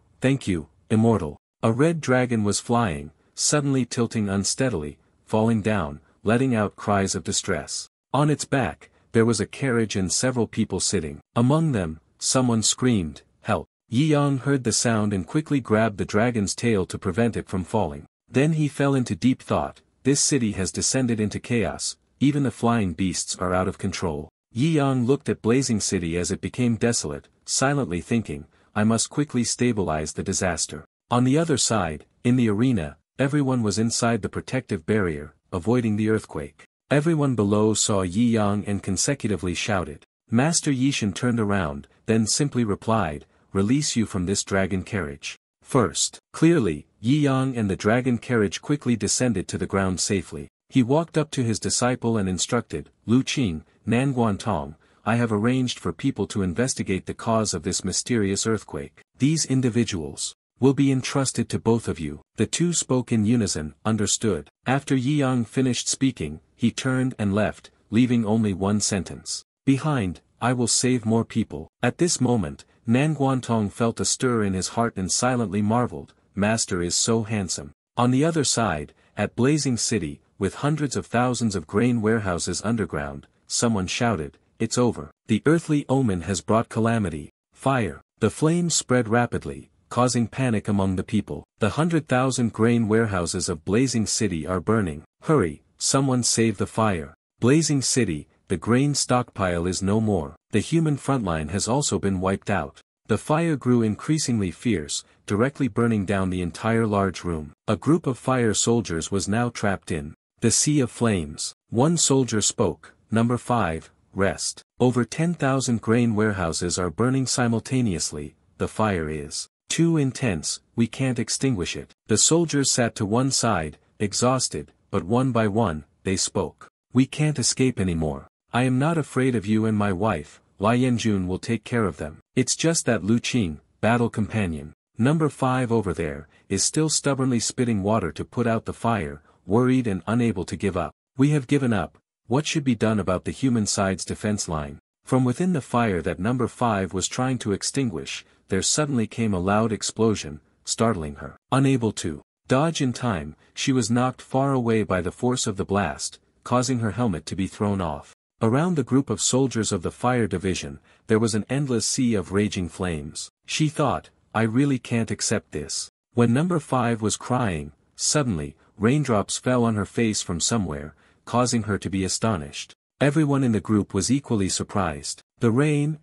immortal." A red dragon was flying, suddenly tilting unsteadily, falling down, letting out cries of distress. On its back, there was a carriage and several people sitting. Among them, someone screamed, "Help!" Yi Yang heard the sound and quickly grabbed the dragon's tail to prevent it from falling. Then he fell into deep thought. This city has descended into chaos, even the flying beasts are out of control. Yi Yang looked at Blazing City as it became desolate, silently thinking, I must quickly stabilize the disaster. On the other side, in the arena, everyone was inside the protective barrier, avoiding the earthquake. Everyone below saw Yi Yang and consecutively shouted. Master Yishan turned around, then simply replied, "Release you from this dragon carriage." First. Clearly, Yi Yang and the dragon carriage quickly descended to the ground safely. He walked up to his disciple and instructed, "Lu Qing, Nan Guantong, I have arranged for people to investigate the cause of this mysterious earthquake. These individuals will be entrusted to both of you." The two spoke in unison, understood. After Yi Yang finished speaking, he turned and left, leaving only one sentence behind, "I will save more people." At this moment, Nan Guantong felt a stir in his heart and silently marveled, Master is so handsome. On the other side, at Blazing City, with hundreds of thousands of grain warehouses underground, someone shouted, "It's over. The earthly omen has brought calamity. Fire." The flames spread rapidly, causing panic among the people. The 100,000 grain warehouses of Blazing City are burning. Hurry, someone save the fire. Blazing City, the grain stockpile is no more. The human frontline has also been wiped out. The fire grew increasingly fierce, directly burning down the entire large room. A group of fire soldiers was now trapped in the sea of flames. One soldier spoke, "Number 5, rest. Over 10,000 grain warehouses are burning simultaneously. The fire is too intense, we can't extinguish it." The soldiers sat to one side, exhausted, but one by one, they spoke. "We can't escape anymore. I am not afraid of you and my wife, Lai Yanjun will take care of them. It's just that Lu Qing, battle companion, number 5 over there, is still stubbornly spitting water to put out the fire, worried and unable to give up. We have given up. What should be done about the human side's defense line?" From within the fire that number 5 was trying to extinguish, there suddenly came a loud explosion, startling her. Unable to dodge in time, she was knocked far away by the force of the blast, causing her helmet to be thrown off. Around the group of soldiers of the fire division, there was an endless sea of raging flames. She thought, I really can't accept this. When number 5 was crying, suddenly, raindrops fell on her face from somewhere, causing her to be astonished. Everyone in the group was equally surprised. The rain,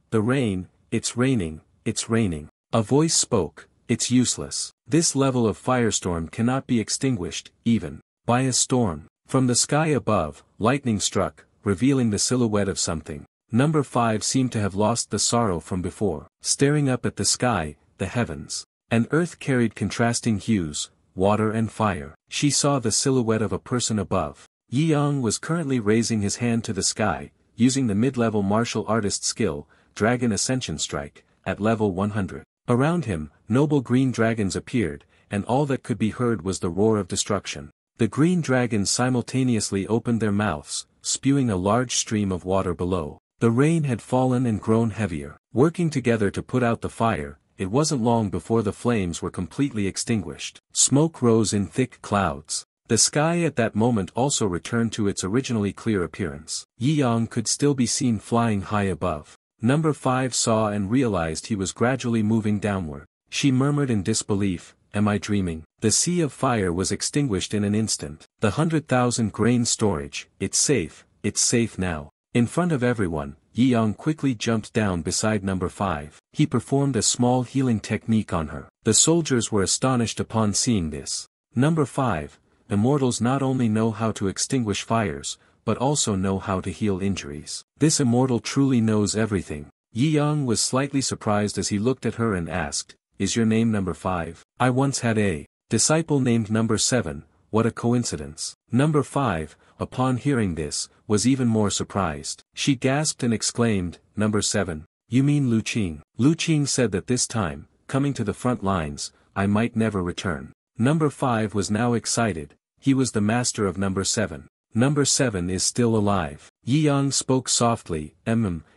it's raining, it's raining. A voice spoke, "It's useless. This level of firestorm cannot be extinguished, even by a storm." From the sky above, lightning struck, revealing the silhouette of something. Number 5 seemed to have lost the sorrow from before. Staring up at the sky, the heavens, and earth carried contrasting hues, water and fire. She saw the silhouette of a person above. Yi Yang was currently raising his hand to the sky, using the mid-level martial artist skill, Dragon Ascension Strike, at level 100. Around him, noble green dragons appeared, and all that could be heard was the roar of destruction. The green dragons simultaneously opened their mouths, spewing a large stream of water below. The rain had fallen and grown heavier. Working together to put out the fire, it wasn't long before the flames were completely extinguished. Smoke rose in thick clouds. The sky at that moment also returned to its originally clear appearance. Yi Yang could still be seen flying high above. Number 5 saw and realized he was gradually moving downward. She murmured in disbelief, "Am I dreaming?" The sea of fire was extinguished in an instant. The 100,000 grain storage, it's safe now. In front of everyone, Yi Yang quickly jumped down beside number 5. He performed a small healing technique on her. The soldiers were astonished upon seeing this. Number 5, immortals not only know how to extinguish fires, but also know how to heal injuries. This immortal truly knows everything. Yi Yang was slightly surprised as he looked at her and asked, "Is your name number 5? I once had a disciple named number 7, what a coincidence." Number 5, upon hearing this, was even more surprised. She gasped and exclaimed, "Number 7, you mean Lu Qing?" Lu Qing said that this time, coming to the front lines, I might never return. Number 5 was now excited, he was the master of number 7. Number 7 is still alive. Yi Yang spoke softly,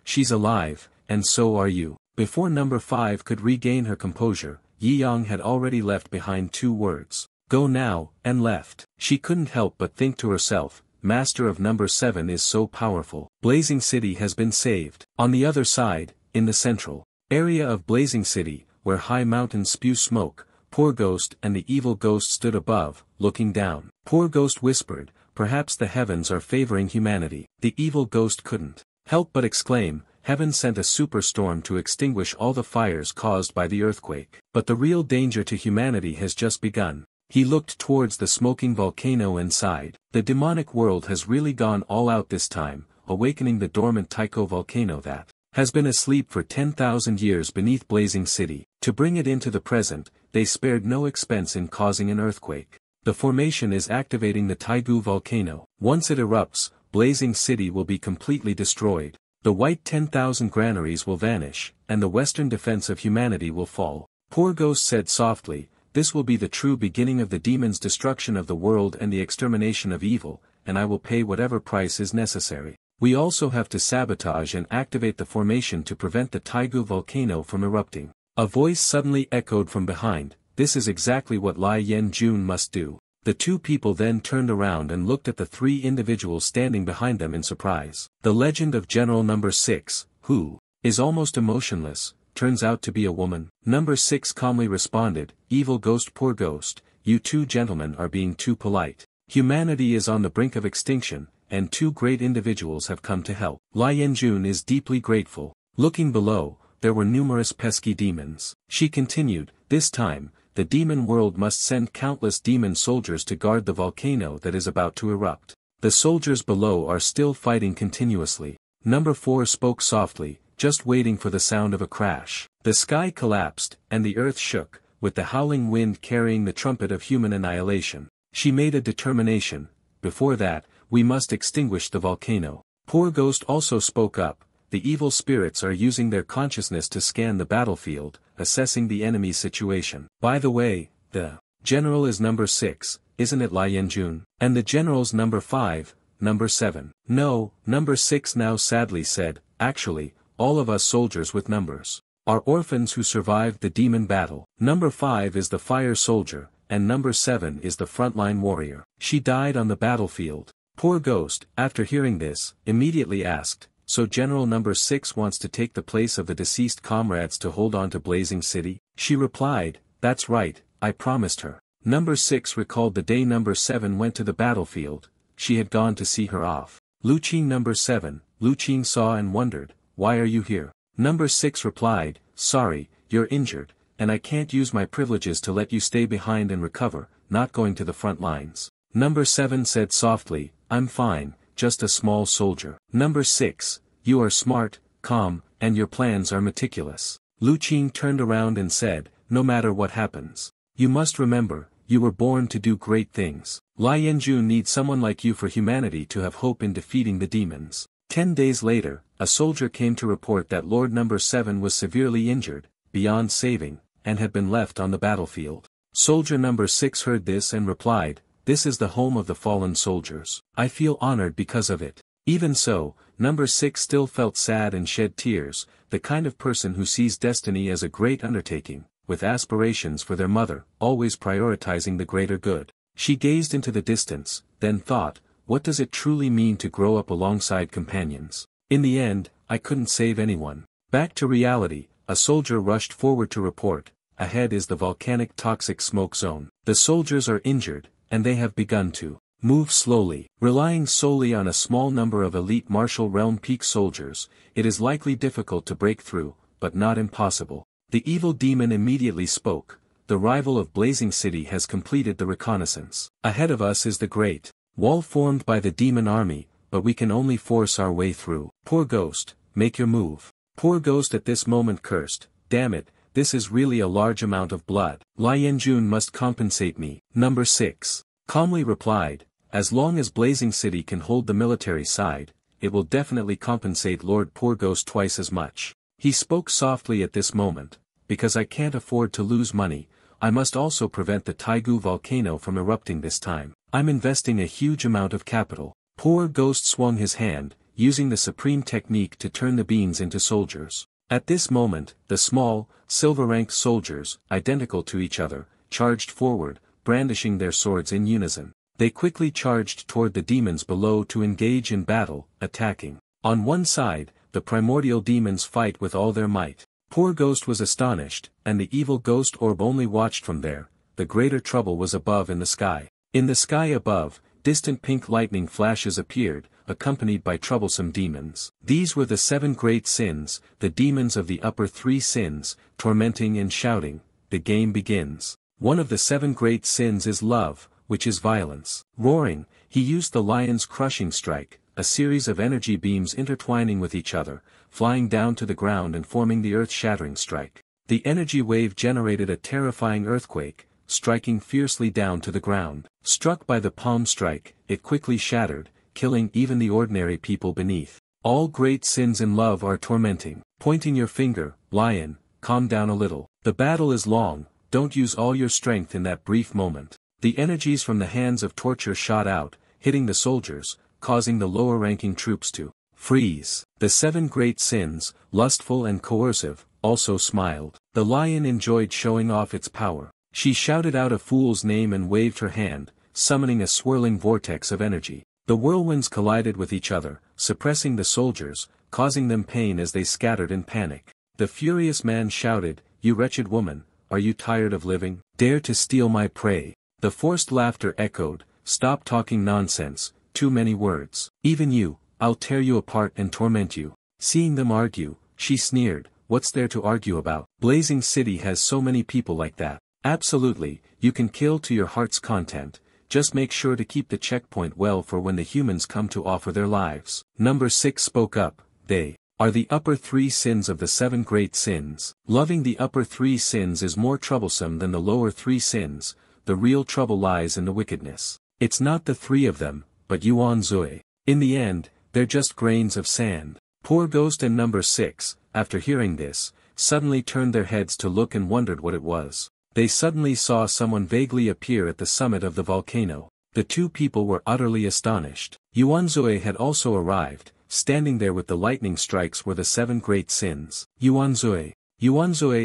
she's alive, and so are you. Before number 5 could regain her composure, Yi Yang had already left behind 2 words. Go now, and left. She couldn't help but think to herself, master of number 7 is so powerful. Blazing City has been saved. On the other side, in the central area of Blazing City, where high mountains spew smoke, Poor Ghost and the evil ghost stood above, looking down. Poor Ghost whispered, perhaps the heavens are favoring humanity. The evil ghost couldn't help but exclaim, heaven sent a superstorm to extinguish all the fires caused by the earthquake. But the real danger to humanity has just begun. He looked towards the smoking volcano and sighed. The demonic world has really gone all out this time, awakening the dormant Tycho volcano that has been asleep for 10,000 years beneath Blazing City. To bring it into the present, they spared no expense in causing an earthquake. The formation is activating the Taigu volcano. Once it erupts, Blazing City will be completely destroyed. The white 10,000 granaries will vanish, and the western defense of humanity will fall. Poor Ghost said softly, this will be the true beginning of the demon's destruction of the world and the extermination of evil, and I will pay whatever price is necessary. We also have to sabotage and activate the formation to prevent the Taigu volcano from erupting. A voice suddenly echoed from behind, this is exactly what Lai Yan-jun must do. The 2 people then turned around and looked at the 3 individuals standing behind them in surprise. The legend of General Number 6, who is almost emotionless, turns out to be a woman. Number 6 calmly responded, evil ghost, poor ghost, you 2 gentlemen are being too polite. Humanity is on the brink of extinction, and 2 great individuals have come to help. Lai Yan-jun is deeply grateful. Looking below, there were numerous pesky demons. She continued, this time, the demon world must send countless demon soldiers to guard the volcano that is about to erupt. The soldiers below are still fighting continuously. Number 4 spoke softly, just waiting for the sound of a crash. The sky collapsed, and the earth shook, with the howling wind carrying the trumpet of human annihilation. She made a determination, before that, we must extinguish the volcano. Poor Ghost also spoke up, the evil spirits are using their consciousness to scan the battlefield, assessing the enemy's situation. By the way, the general is number 6, isn't it Lai Yan-jun? And the general's number 5, number 7. No, number 6 now sadly said, actually, all of us soldiers with numbers are orphans who survived the demon battle. Number 5 is the fire soldier, and number 7 is the frontline warrior. She died on the battlefield. Poor Ghost, after hearing this, immediately asked, so General Number 6 wants to take the place of the deceased comrades to hold on to Blazing City? She replied, that's right, I promised her. Number 6 recalled the day number 7 went to the battlefield, she had gone to see her off. Lu Qing number 7, Lu Qing saw and wondered, why are you here? Number 6 replied, sorry, you're injured, and I can't use my privileges to let you stay behind and recover, not going to the front lines. Number 7 said softly, I'm fine, just a small soldier. Number 6, you are smart, calm, and your plans are meticulous. Lu Qing turned around and said, no matter what happens, you must remember, you were born to do great things. Lai Yan-jun needs someone like you for humanity to have hope in defeating the demons. 10 days later, a soldier came to report that Lord Number 7 was severely injured, beyond saving, and had been left on the battlefield. Soldier Number 6 heard this and replied, this is the home of the fallen soldiers. I feel honored because of it. Even so, Number 6 still felt sad and shed tears, the kind of person who sees destiny as a great undertaking, with aspirations for their mother, always prioritizing the greater good. She gazed into the distance, then thought, what does it truly mean to grow up alongside companions? In the end, I couldn't save anyone. Back to reality, a soldier rushed forward to report, ahead is the volcanic toxic smoke zone. The soldiers are injured, and they have begun to move slowly. Relying solely on a small number of elite martial realm peak soldiers, it is likely difficult to break through, but not impossible. The evil demon immediately spoke. The rival of Blazing City has completed the reconnaissance. Ahead of us is the great wall formed by the demon army, but we can only force our way through. Poor Ghost, make your move. Poor Ghost at this moment cursed, damn it, this is really a large amount of blood. Li Yanjun must compensate me. Number 6. Calmly replied, as long as Blazing City can hold the military side, it will definitely compensate Lord Poor Ghost twice as much. He spoke softly at this moment, because I can't afford to lose money, I must also prevent the Taigu volcano from erupting this time. I'm investing a huge amount of capital. Poor Ghost swung his hand, using the supreme technique to turn the beings into soldiers. At this moment, the small, silver-ranked soldiers, identical to each other, charged forward, brandishing their swords in unison. They quickly charged toward the demons below to engage in battle, attacking. On one side, the primordial demons fight with all their might. Poor Ghost was astonished, and the evil ghost orb only watched from there. The greater trouble was above in the sky. In the sky above, distant pink lightning flashes appeared, accompanied by troublesome demons. These were the 7 great sins, the demons of the upper 3 sins, tormenting and shouting. The game begins. One of the 7 great sins is love, which is violence. Roaring, he used the lion's crushing strike, a series of energy beams intertwining with each other, flying down to the ground and forming the earth-shattering strike. The energy wave generated a terrifying earthquake, striking fiercely down to the ground. Struck by the palm strike, it quickly shattered, killing even the ordinary people beneath. All great sins in love are tormenting. Pointing your finger, lion, calm down a little. The battle is long, don't use all your strength in that brief moment. The energies from the hands of torture shot out, hitting the soldiers, causing the lower-ranking troops to freeze. The 7 great sins, lustful and coercive, also smiled. The lion enjoyed showing off its power. She shouted out a fool's name and waved her hand, summoning a swirling vortex of energy. The whirlwinds collided with each other, suppressing the soldiers, causing them pain as they scattered in panic. The furious man shouted, "You wretched woman, are you tired of living? Dare to steal my prey?" The forced laughter echoed, "Stop talking nonsense, too many words. Even you, I'll tear you apart and torment you." Seeing them argue, she sneered, "What's there to argue about? Blazing City has so many people like that." "Absolutely, you can kill to your heart's content, just make sure to keep the checkpoint well for when the humans come to offer their lives." Number 6 spoke up, "They are the upper 3 sins of the 7 great sins. Loving the upper 3 sins is more troublesome than the lower 3 sins. The real trouble lies in the wickedness. It's not the 3 of them, but Yuan Zui. In the end, they're just grains of sand." Poor Ghost and Number 6, after hearing this, suddenly turned their heads to look and wondered what it was. They suddenly saw someone vaguely appear at the summit of the volcano. The 2 people were utterly astonished. Yuan Zui had also arrived. Standing there with the lightning strikes were the 7 great sins. Yuan Zui,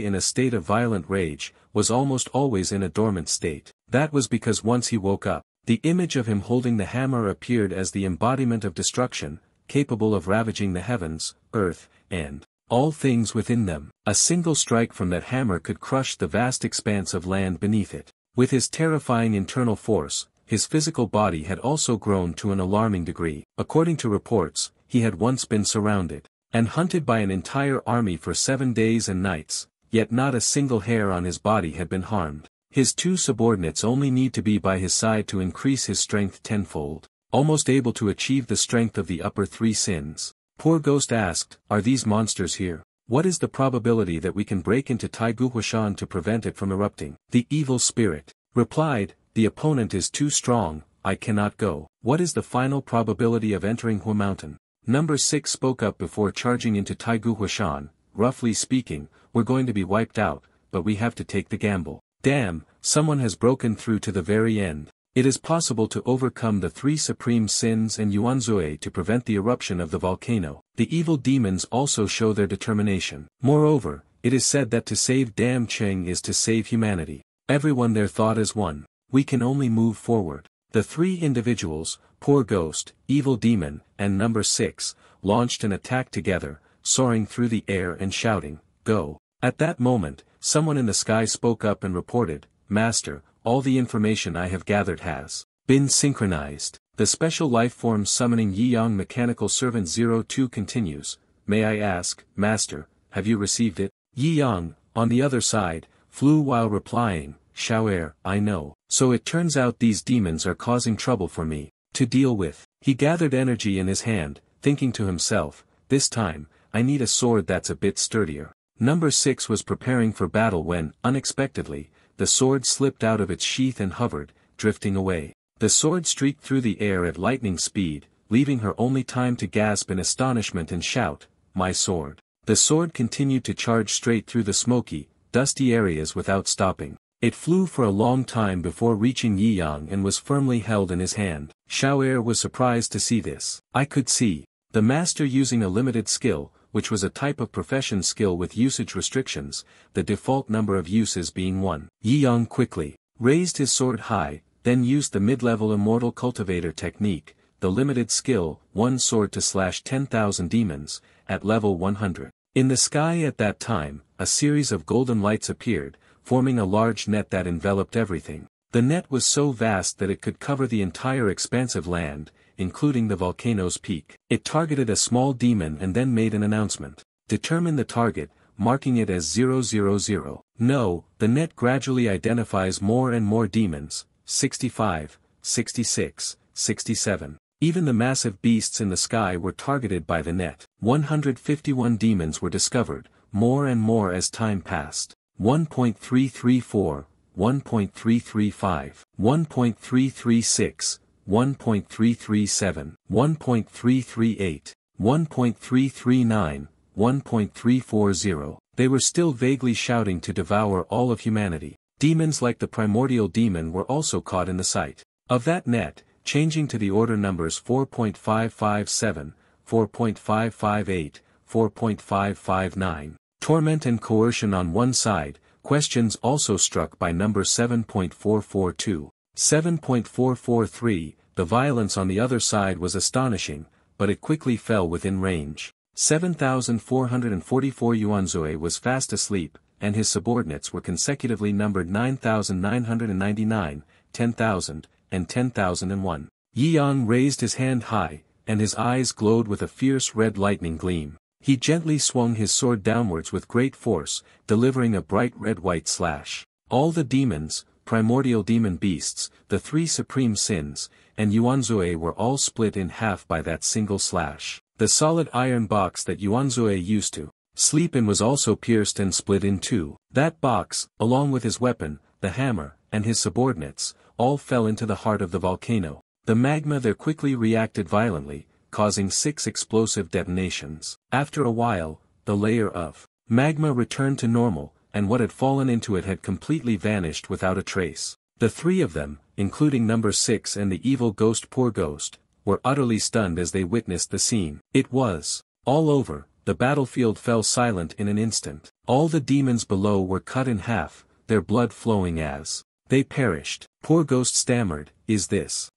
in a state of violent rage, was almost always in a dormant state. That was because once he woke up, the image of him holding the hammer appeared as the embodiment of destruction, capable of ravaging the heavens, earth, and all things within them. A single strike from that hammer could crush the vast expanse of land beneath it. With his terrifying internal force, his physical body had also grown to an alarming degree. According to reports, he had once been surrounded and hunted by an entire army for 7 days and nights, yet not a single hair on his body had been harmed. His 2 subordinates only need to be by his side to increase his strength tenfold, almost able to achieve the strength of the upper 3 sins. Poor Ghost asked, "Are these monsters here? What is the probability that we can break into Taigu Huashan to prevent it from erupting?" The evil spirit replied, "The opponent is too strong, I cannot go." "What is the final probability of entering Hua Mountain?" Number 6 spoke up before charging into Taigu Huashan. "Roughly speaking, we're going to be wiped out, but we have to take the gamble." Damn, someone has broken through to the very end. It is possible to overcome the 3 supreme sins and Yuan Zui to prevent the eruption of the volcano. The evil demons also show their determination. Moreover, it is said that to save Dam Cheng is to save humanity. Everyone there thought as one. We can only move forward. The three individuals, Poor Ghost, Evil Demon, and Number 6, launched an attack together, soaring through the air and shouting, "Go!" At that moment, someone in the sky spoke up and reported, "Master, all the information I have gathered has been synchronized." The special lifeform summoning Yi-Yang Mechanical Servant 02 continues, "May I ask, Master, have you received it?" Yi-Yang, on the other side, flew while replying, "Xiao'er, I know. So it turns out these demons are causing trouble for me to deal with." He gathered energy in his hand, thinking to himself, "This time, I need a sword that's a bit sturdier." Number 6 was preparing for battle when, unexpectedly, the sword slipped out of its sheath and hovered, drifting away. The sword streaked through the air at lightning speed, leaving her only time to gasp in astonishment and shout, "My sword!" The sword continued to charge straight through the smoky, dusty areas without stopping. It flew for a long time before reaching Yi-Yang and was firmly held in his hand. Xiao'er was surprised to see this. I could see the master using a limited skill, which was a type of profession skill with usage restrictions, the default number of uses being 1. Yi-Yang quickly raised his sword high, then used the mid-level Immortal Cultivator technique, the limited skill, one sword to slash 10,000 demons, at level 100. In the sky at that time, a series of golden lights appeared, forming a large net that enveloped everything. The net was so vast that it could cover the entire expansive land, including the volcano's peak. It targeted a small demon and then made an announcement. Determine the target, marking it as 000. No, the net gradually identifies more and more demons, 65, 66, 67. Even the massive beasts in the sky were targeted by the net. 151 demons were discovered, more and more as time passed. 1.334, 1.335, 1.336, 1.337, 1.338, 1.339, 1.340. They were still vaguely shouting to devour all of humanity. Demons like the primordial demon were also caught in the sight of that net, changing to the order numbers 4.557, 4.558, 4.559. Torment and coercion on one side, questions also struck by number 7.442. 7.443, the violence on the other side was astonishing, but it quickly fell within range. 7,444 Yuanzue was fast asleep, and his subordinates were consecutively numbered 9,999, 10,000, and 10,001. Yi-Yang raised his hand high, and his eyes glowed with a fierce red lightning gleam. He gently swung his sword downwards with great force, delivering a bright red-white slash. All the demons, primordial demon beasts, the three supreme sins, and Yuanzue were all split in half by that single slash. The solid iron box that Yuanzue used to sleep in was also pierced and split in two. That box, along with his weapon, the hammer, and his subordinates, all fell into the heart of the volcano. The magma there quickly reacted violently, causing 6 explosive detonations. After a while, the layer of magma returned to normal, and what had fallen into it had completely vanished without a trace. The three of them, including number 6 and the evil ghost Poor Ghost, were utterly stunned as they witnessed the scene. It was all over. The battlefield fell silent in an instant. All the demons below were cut in half, their blood flowing as they perished. Poor Ghost stammered, Is this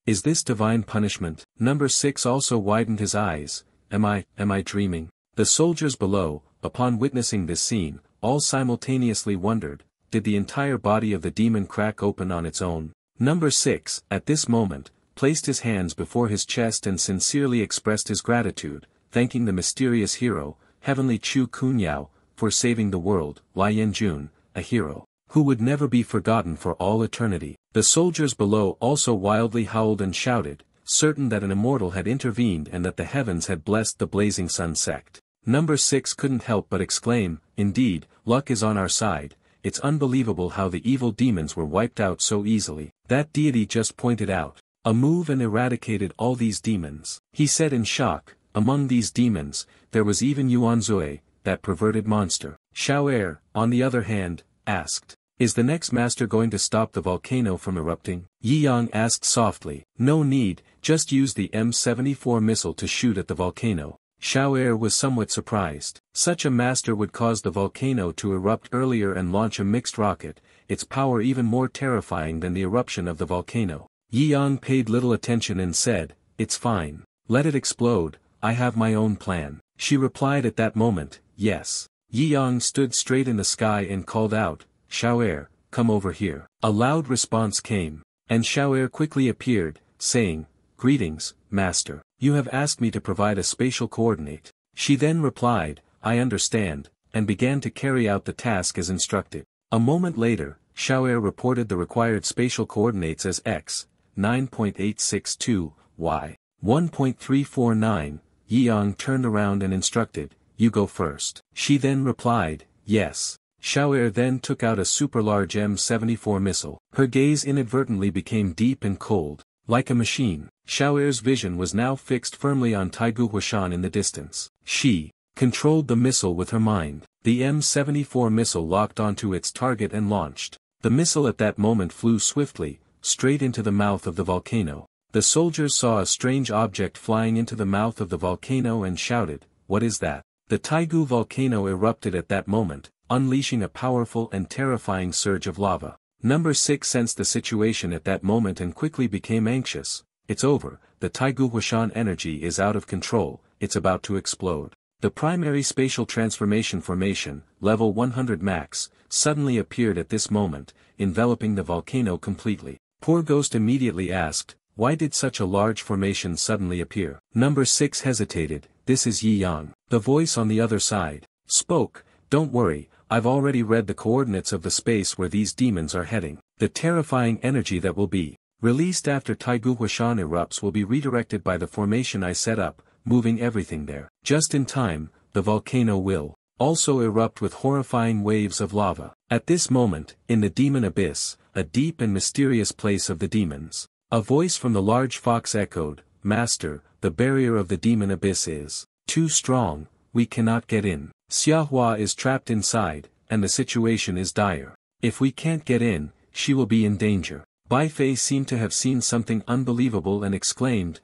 divine punishment?" Number 6 also widened his eyes, Am I dreaming?" The soldiers below, upon witnessing this scene, all simultaneously wondered, did the entire body of the demon crack open on its own? Number 6, at this moment, placed his hands before his chest and sincerely expressed his gratitude, thanking the mysterious hero, Heavenly Chu Kunyao, for saving the world, Lai Yanjun, a hero who would never be forgotten for all eternity. The soldiers below also wildly howled and shouted, certain that an immortal had intervened and that the heavens had blessed the blazing sun sect. Number 6 couldn't help but exclaim, "Indeed, luck is on our side. It's unbelievable how the evil demons were wiped out so easily." That deity just pointed out a move and eradicated all these demons. He said in shock, among these demons, there was even Yuanzue, that perverted monster. Xiao'er, on the other hand, asked, "Is the next master going to stop the volcano from erupting?" Yi-Yang asked softly, "No need, just use the M74 missile to shoot at the volcano." Xiao'er was somewhat surprised. Such a master would cause the volcano to erupt earlier and launch a mixed rocket, its power even more terrifying than the eruption of the volcano. Yi Yang paid little attention and said, "It's fine. Let it explode, I have my own plan." She replied at that moment, "Yes." Yi Yang stood straight in the sky and called out, "Xiao'er, come over here." A loud response came, and Xiao'er quickly appeared, saying, "Greetings, Master. You have asked me to provide a spatial coordinate." She then replied, "I understand," and began to carry out the task as instructed. A moment later, Xiao'er reported the required spatial coordinates as x, 9.862, y, 1.349, Yi Yang turned around and instructed, "You go first." She then replied, "Yes." Xiao'er then took out a super-large M74 missile. Her gaze inadvertently became deep and cold, like a machine. Xiao'er's vision was now fixed firmly on Taigu Huashan in the distance. She controlled the missile with her mind. The M74 missile locked onto its target and launched. The missile at that moment flew swiftly, straight into the mouth of the volcano. The soldiers saw a strange object flying into the mouth of the volcano and shouted, "What is that?" The Taigu volcano erupted at that moment, unleashing a powerful and terrifying surge of lava. Number 6 sensed the situation at that moment and quickly became anxious. "It's over, the Taigu Huashan energy is out of control, it's about to explode." The primary spatial transformation formation, level 100 max, suddenly appeared at this moment, enveloping the volcano completely. Poor Ghost immediately asked, "Why did such a large formation suddenly appear?" Number 6 hesitated. "This is Yi Yang." The voice on the other side spoke, "Don't worry, I've already read the coordinates of the space where these demons are heading. The terrifying energy that will be released after Taigu Huashan erupts will be redirected by the formation I set up, moving everything there. Just in time, the volcano will also erupt with horrifying waves of lava." At this moment, in the demon abyss, a deep and mysterious place of the demons, a voice from the large fox echoed, "Master, the barrier of the demon abyss is too strong, we cannot get in. Xiahua is trapped inside, and the situation is dire. If we can't get in, she will be in danger." Bai Fei seemed to have seen something unbelievable and exclaimed,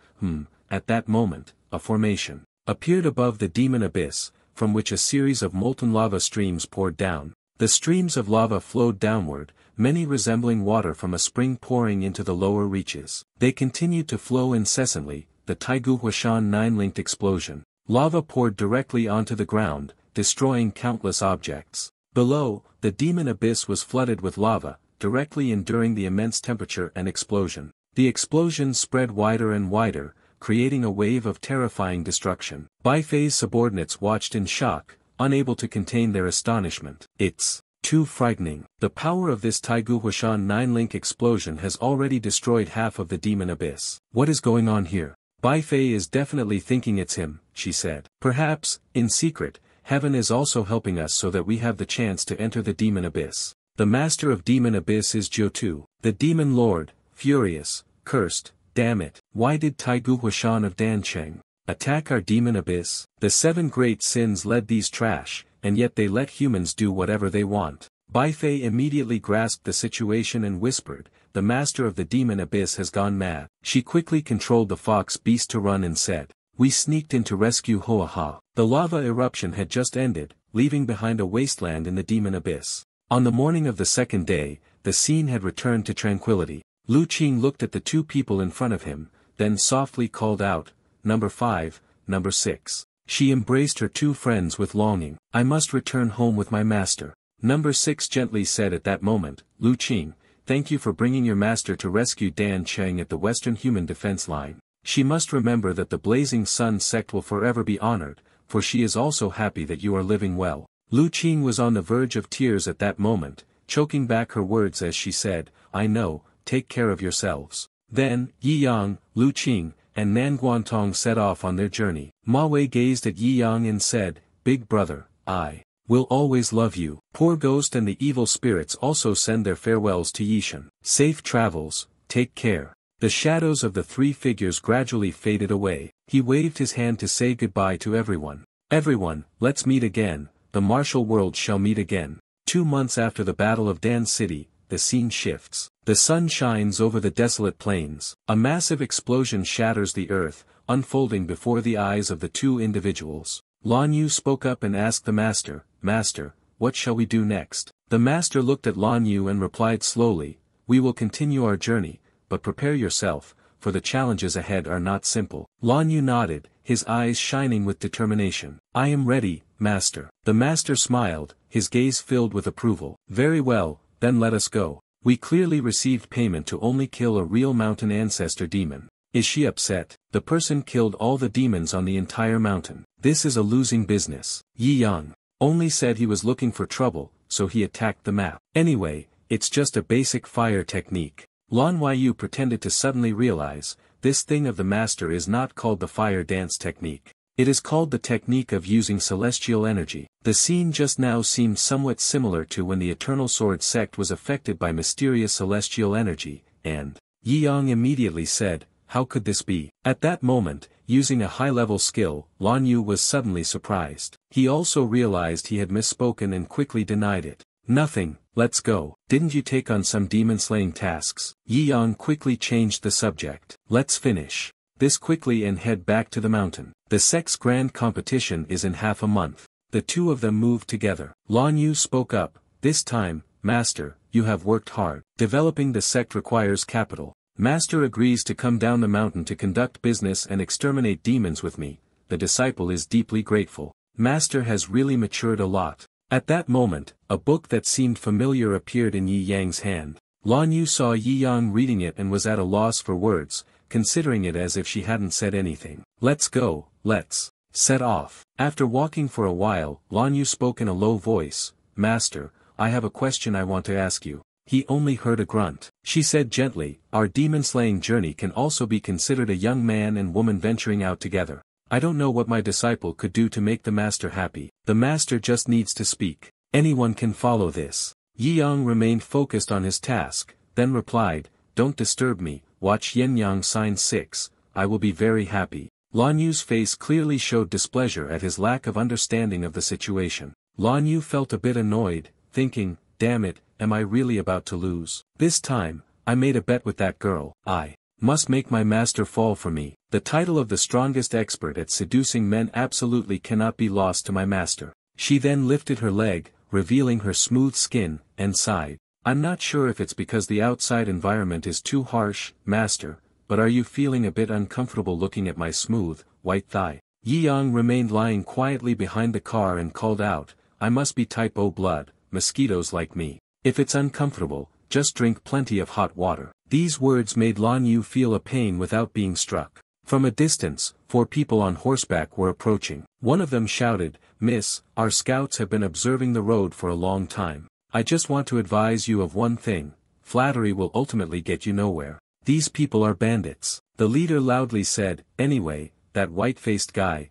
At that moment, a formation appeared above the demon abyss, from which a series of molten lava streams poured down. The streams of lava flowed downward, many resembling water from a spring pouring into the lower reaches. They continued to flow incessantly. The Taigu Huashan 9-linked explosion. Lava poured directly onto the ground, destroying countless objects. Below, the demon abyss was flooded with lava, directly enduring the immense temperature and explosion. The explosion spread wider and wider, creating a wave of terrifying destruction. Bai Fei's subordinates watched in shock, unable to contain their astonishment. "It's too frightening. The power of this Taigu Huashan 9-link explosion has already destroyed half of the demon abyss. What is going on here? Bai Fei is definitely thinking it's him," she said. "Perhaps, in secret, heaven is also helping us so that we have the chance to enter the demon abyss. The master of demon abyss is Jiutu, the demon lord, furious, cursed, damn it. Why did Taigu Huashan of Dancheng attack our demon abyss? The 7 great sins led these trash, and yet they let humans do whatever they want." Bai Fei immediately grasped the situation and whispered, "The master of the demon abyss has gone mad." She quickly controlled the fox beast to run and said, "We sneaked in to rescue Hoa. The lava eruption had just ended, leaving behind a wasteland in the demon abyss. On the morning of the second day, the scene had returned to tranquility. Lu Qing looked at the 2 people in front of him, then softly called out, "Number 5, number 6. She embraced her 2 friends with longing. "I must return home with my master." Number 6 gently said at that moment, "Lu Qing, thank you for bringing your master to rescue Dan Cheng at the Western Human Defense Line. She must remember that the Blazing Sun sect will forever be honored, for she is also happy that you are living well." Lu Qing was on the verge of tears at that moment, choking back her words as she said, "I know, take care of yourselves." Then, Yi Yang, Lu Qing, and Nan Guantong set off on their journey. Ma Wei gazed at Yi Yang and said, "Big brother, I will always love you." Poor Ghost and the evil spirits also send their farewells to Yishan. "Safe travels, take care." The shadows of the 3 figures gradually faded away. He waved his hand to say goodbye to everyone. "Everyone, let's meet again, the martial world shall meet again." 2 months after the Battle of Dan City, the scene shifts. The sun shines over the desolate plains. A massive explosion shatters the earth, unfolding before the eyes of the 2 individuals. Lan Yu spoke up and asked the master, "Master, what shall we do next?" The master looked at Lan Yu and replied slowly, "We will continue our journey, but prepare yourself, for the challenges ahead are not simple." Lan Yu nodded, his eyes shining with determination. "I am ready, master." The master smiled, his gaze filled with approval. "Very well, then let us go. We clearly received payment to only kill a real mountain ancestor demon. Is she upset? The person killed all the demons on the entire mountain. This is a losing business. Yi Yang only said he was looking for trouble, so he attacked the map. Anyway, it's just a basic fire technique." Lan Yu pretended to suddenly realize, this thing of the master is not called the fire dance technique. It is called the technique of using celestial energy. The scene just now seemed somewhat similar to when the Eternal Sword sect was affected by mysterious celestial energy, and Yi Yang immediately said, "How could this be?" At that moment, using a high-level skill, Lan Yu was suddenly surprised. He also realized he had misspoken and quickly denied it. "Nothing, let's go. Didn't you take on some demon-slaying tasks?" Yi Yang quickly changed the subject. "Let's finish this quickly and head back to the mountain. The sect's grand competition is in half a month." The two of them moved together. Lan Yu spoke up, this time, "Master, you have worked hard. Developing the sect requires capital. Master agrees to come down the mountain to conduct business and exterminate demons with me. The disciple is deeply grateful. Master has really matured a lot." At that moment, a book that seemed familiar appeared in Yi Yang's hand. Lan Yu saw Yi Yang reading it and was at a loss for words, considering it as if she hadn't said anything. "Let's go, let's set off." After walking for a while, Lan Yu spoke in a low voice, "Master, I have a question I want to ask you." He only heard a grunt. She said gently, "Our demon-slaying journey can also be considered a young man and woman venturing out together. I don't know what my disciple could do to make the master happy. The master just needs to speak. Anyone can follow this." Yi Yang remained focused on his task, then replied, "Don't disturb me, watch Yin Yang sign 6, I will be very happy." Lan Yu's face clearly showed displeasure at his lack of understanding of the situation. Lan Yu felt a bit annoyed, thinking, "Damn it, am I really about to lose? This time, I made a bet with that girl. I must make my master fall for me. The title of the strongest expert at seducing men absolutely cannot be lost to my master." She then lifted her leg, revealing her smooth skin, and sighed. "I'm not sure if it's because the outside environment is too harsh, master, but are you feeling a bit uncomfortable looking at my smooth, white thigh?" Yi Yang remained lying quietly behind the car and called out, "I must be type O blood, mosquitoes like me. If it's uncomfortable, just drink plenty of hot water." These words made Lan Yu feel a pain without being struck. From a distance, 4 people on horseback were approaching. One of them shouted, "Miss, our scouts have been observing the road for a long time. I just want to advise you of one thing, flattery will ultimately get you nowhere. These people are bandits." The leader loudly said, "Anyway, that white-faced guy,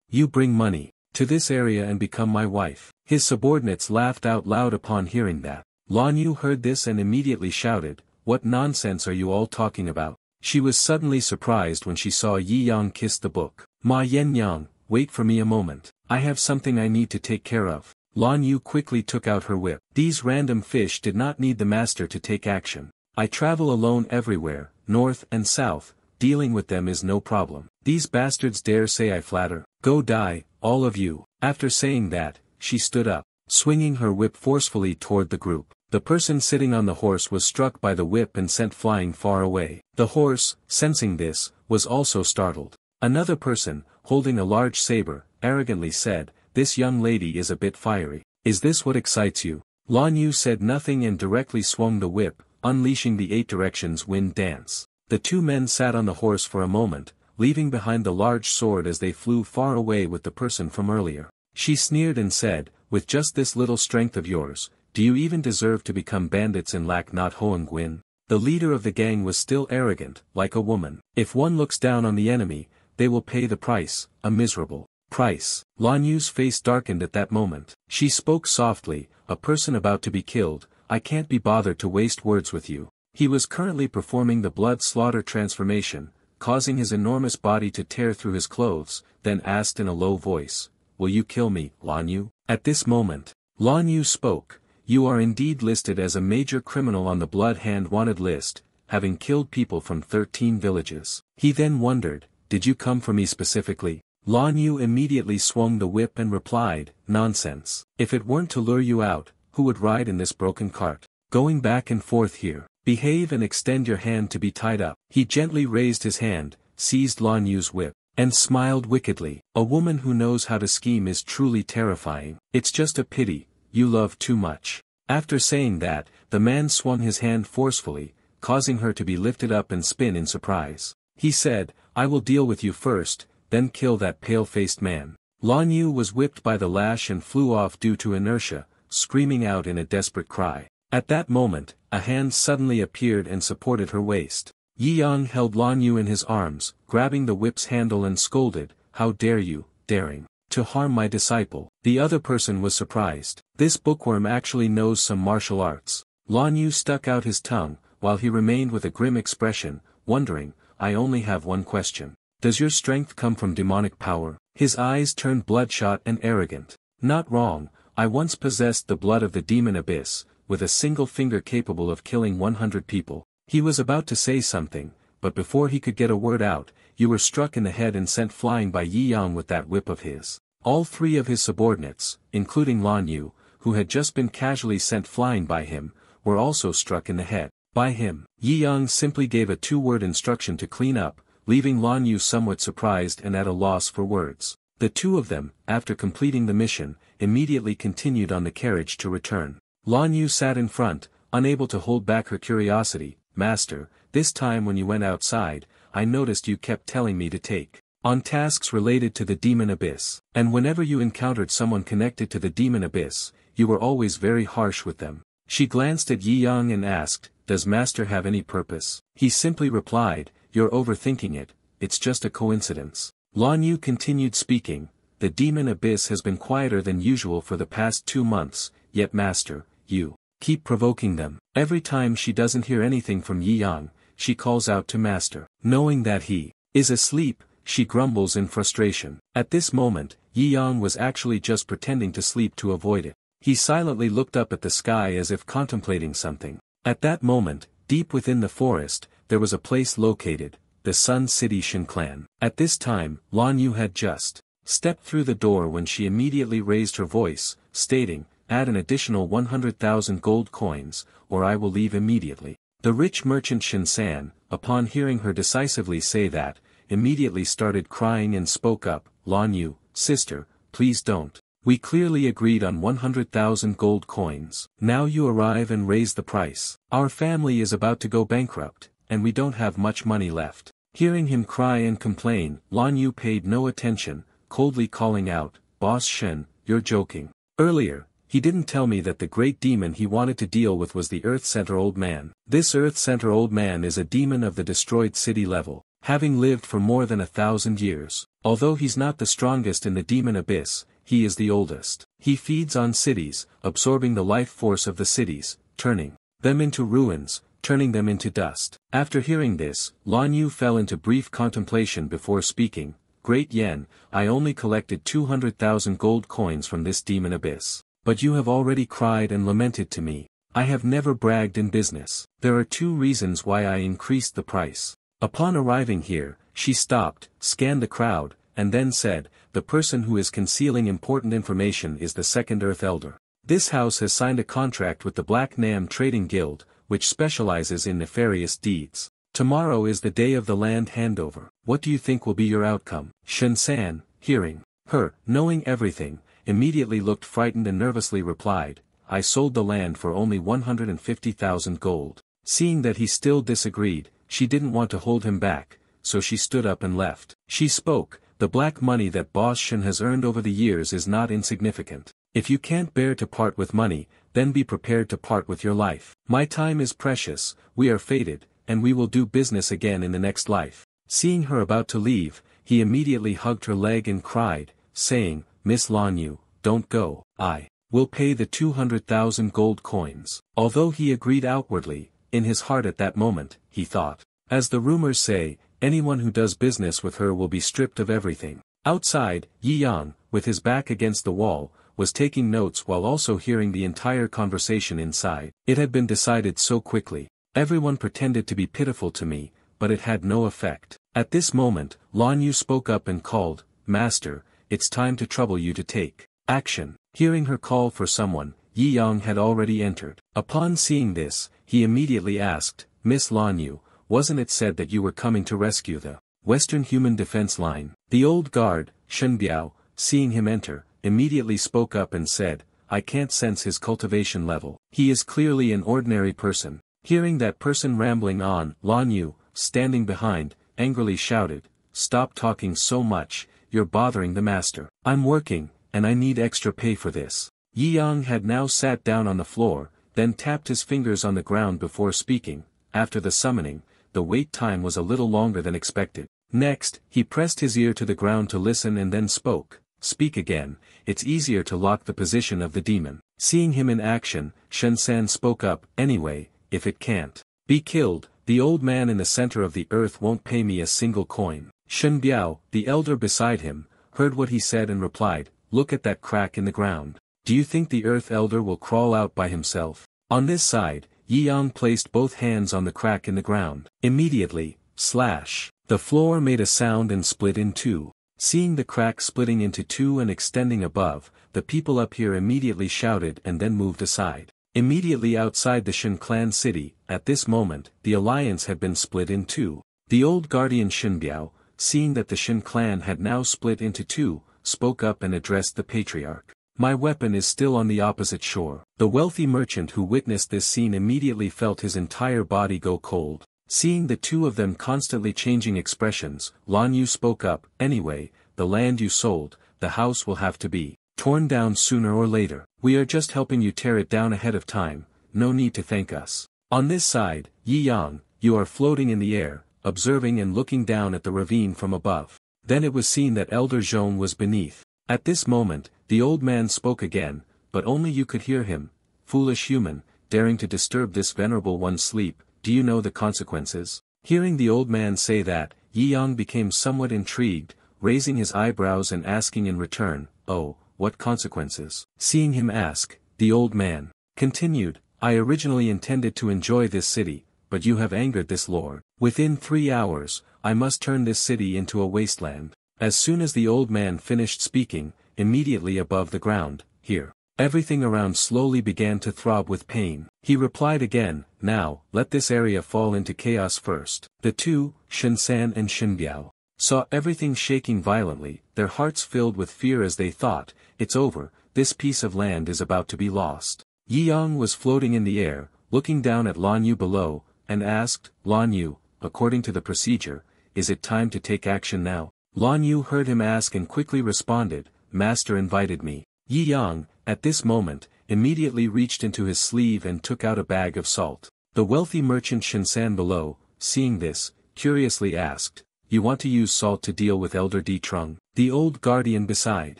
you bring money to this area and become my wife." His subordinates laughed out loud upon hearing that. Lan Yu heard this and immediately shouted, "What nonsense are you all talking about?" She was suddenly surprised when she saw Yi Yang kiss the book. "Ma Yen Yang, wait for me a moment. I have something I need to take care of." Lan Yu quickly took out her whip. These random fish did not need the master to take action. "I travel alone everywhere, north and south, dealing with them is no problem. These bastards dare say I flatter. Go die, all of you." After saying that, she stood up, swinging her whip forcefully toward the group. The person sitting on the horse was struck by the whip and sent flying far away. The horse, sensing this, was also startled. Another person, holding a large saber, arrogantly said, "This young lady is a bit fiery. Is this what excites you?" Lan Yu said nothing and directly swung the whip, unleashing the 8 directions wind dance. The 2 men sat on the horse for a moment, leaving behind the large sword as they flew far away with the person from earlier. She sneered and said, "With just this little strength of yours, do you even deserve to become bandits in Lac Not Hoang Nguyen?" The leader of the gang was still arrogant, like a woman. "If one looks down on the enemy, they will pay the price, a miserable price." Lan Yu's face darkened at that moment. She spoke softly, "A person about to be killed, I can't be bothered to waste words with you." He was currently performing the blood slaughter transformation, causing his enormous body to tear through his clothes, then asked in a low voice, "Will you kill me, Lan Yu?" At this moment, Lan Yu spoke, "You are indeed listed as a major criminal on the Blood Hand Wanted list, having killed people from 13 villages." He then wondered, "Did you come for me specifically?" Lan Yu immediately swung the whip and replied, "Nonsense. If it weren't to lure you out, who would ride in this broken cart? Going back and forth here. Behave and extend your hand to be tied up. He gently raised his hand, seized Lan Yu's whip, and smiled wickedly. A woman who knows how to scheme is truly terrifying. It's just a pity, you love too much. After saying that, the man swung his hand forcefully, causing her to be lifted up and spin in surprise. He said, I will deal with you first, then kill that pale-faced man. Lan Yu was whipped by the lash and flew off due to inertia, screaming out in a desperate cry. At that moment, a hand suddenly appeared and supported her waist. Yi Yang held Lan Yu in his arms, grabbing the whip's handle and scolded, How dare you, daring to harm my disciple. The other person was surprised. This bookworm actually knows some martial arts. Lan Yu stuck out his tongue, while he remained with a grim expression, wondering, I only have one question. Does your strength come from demonic power? His eyes turned bloodshot and arrogant. Not wrong, I once possessed the blood of the demon abyss, with a single finger capable of killing 100 people. He was about to say something, but before he could get a word out, you were struck in the head and sent flying by Yi Yang with that whip of his. All three of his subordinates, including Lan Yu, who had just been casually sent flying by him, were also struck in the head. By him. Yi Yang simply gave a two-word instruction to clean up, leaving Lan Yu somewhat surprised and at a loss for words. The two of them, after completing the mission, immediately continued on the carriage to return. Lan Yu sat in front, unable to hold back her curiosity. Master, this time when you went outside, I noticed you kept telling me to take on tasks related to the demon abyss. And whenever you encountered someone connected to the demon abyss, you were always very harsh with them. She glanced at Yi Yang and asked, Does Master have any purpose? He simply replied, You're overthinking it, it's just a coincidence. Lan Yu continued speaking, The demon abyss has been quieter than usual for the past 2 months, yet Master, you keep provoking them. Every time she doesn't hear anything from Yi Yang, she calls out to Master. Knowing that he is asleep, she grumbles in frustration. At this moment, Yi Yang was actually just pretending to sleep to avoid it. He silently looked up at the sky as if contemplating something. At that moment, deep within the forest, there was a place located, the Sun City Shin clan. At this time, Lan Yu had just stepped through the door when she immediately raised her voice, stating, Add an additional 100,000 gold coins, or I will leave immediately. The rich merchant Shin San, upon hearing her decisively say that, immediately started crying and spoke up, Lan Yu, sister, please don't. We clearly agreed on 100,000 gold coins. Now you arrive and raise the price. Our family is about to go bankrupt, and we don't have much money left. Hearing him cry and complain, Lan Yu paid no attention, coldly calling out, Boss Shen, you're joking. Earlier, he didn't tell me that the great demon he wanted to deal with was the Earth Center Old Man. This Earth Center Old Man is a demon of the destroyed city level, having lived for more than 1,000 years. Although he's not the strongest in the demon abyss, he is the oldest. He feeds on cities, absorbing the life force of the cities, turning them into ruins, turning them into dust. After hearing this, Lan Yu fell into brief contemplation before speaking, Great Yen, I only collected 200,000 gold coins from this demon abyss. But you have already cried and lamented to me. I have never bragged in business. There are 2 reasons why I increased the price. Upon arriving here, she stopped, scanned the crowd, and then said, The person who is concealing important information is the second Earth Elder. This house has signed a contract with the Black Nam Trading Guild, which specializes in nefarious deeds. Tomorrow is the day of the land handover. What do you think will be your outcome? Shen San, hearing her, knowing everything, immediately looked frightened and nervously replied, I sold the land for only 150,000 gold. Seeing that he still disagreed, she didn't want to hold him back, so she stood up and left. She spoke, The black money that Boss Shen has earned over the years is not insignificant. If you can't bear to part with money, then be prepared to part with your life. My time is precious, we are fated, and we will do business again in the next life. Seeing her about to leave, he immediately hugged her leg and cried, saying, Miss Lan Yu, don't go, I will pay the 200,000 gold coins. Although he agreed outwardly, in his heart at that moment, he thought, as the rumors say, anyone who does business with her will be stripped of everything. Outside, Yi Yang, with his back against the wall, was taking notes while also hearing the entire conversation inside. It had been decided so quickly. Everyone pretended to be pitiful to me, but it had no effect. At this moment, Lan Yu spoke up and called, Master, it's time to trouble you to take action. Hearing her call for someone, Yi Yang had already entered. Upon seeing this, he immediately asked, "Miss Lan Yu, wasn't it said that you were coming to rescue the Western Human Defense Line?" The old guard, Shen Biao, seeing him enter, immediately spoke up and said, "I can't sense his cultivation level. He is clearly an ordinary person." Hearing that person rambling on, Lan Yu, standing behind, angrily shouted, "Stop talking so much, you're bothering the master. I'm working, and I need extra pay for this." Yi Yang had now sat down on the floor, then tapped his fingers on the ground before speaking. After the summoning, the wait time was a little longer than expected. Next, he pressed his ear to the ground to listen and then spoke. "Speak again, it's easier to lock the position of the demon." Seeing him in action, Shen San spoke up, "Anyway, if it can't be killed, the old man in the center of the earth won't pay me a single coin." Shen Biao, the elder beside him, heard what he said and replied, "Look at that crack in the ground. Do you think the earth elder will crawl out by himself?" On this side, Yi Yang placed both hands on the crack in the ground. Immediately, slash, the floor made a sound and split in two. Seeing the crack splitting into two and extending above, the people up here immediately shouted and then moved aside. Immediately outside the Shen clan city, at this moment, the alliance had been split in two. The old guardian Shen Biao, seeing that the Shen clan had now split into two, spoke up and addressed the patriarch. "My weapon is still on the opposite shore." The wealthy merchant who witnessed this scene immediately felt his entire body go cold. Seeing the two of them constantly changing expressions, Lan Yu spoke up, "Anyway, the land you sold, the house will have to be torn down sooner or later. We are just helping you tear it down ahead of time, no need to thank us." On this side, Yi Yang, you are floating in the air, observing and looking down at the ravine from above. Then it was seen that Elder Zhong was beneath. At this moment, the old man spoke again, but only you could hear him. "Foolish human, daring to disturb this venerable one's sleep, do you know the consequences?" Hearing the old man say that, Yi Yang became somewhat intrigued, raising his eyebrows and asking in return, "Oh, what consequences?" Seeing him ask, the old man continued, "I originally intended to enjoy this city, but you have angered this lord. Within 3 hours, I must turn this city into a wasteland." As soon as the old man finished speaking, immediately above the ground, here, everything around slowly began to throb with pain. He replied again, "Now, let this area fall into chaos first." The two, Shen San and Shen Biao, saw everything shaking violently, their hearts filled with fear as they thought, "It's over, this piece of land is about to be lost." Yi Yang was floating in the air, looking down at Lan Yu below, and asked, "Lan Yu, according to the procedure, is it time to take action now?" Lan Yu heard him ask and quickly responded, "Master invited me." Yi Yang, at this moment, immediately reached into his sleeve and took out a bag of salt. The wealthy merchant Shen San below, seeing this, curiously asked, "You want to use salt to deal with Elder Di Trung?" The old guardian beside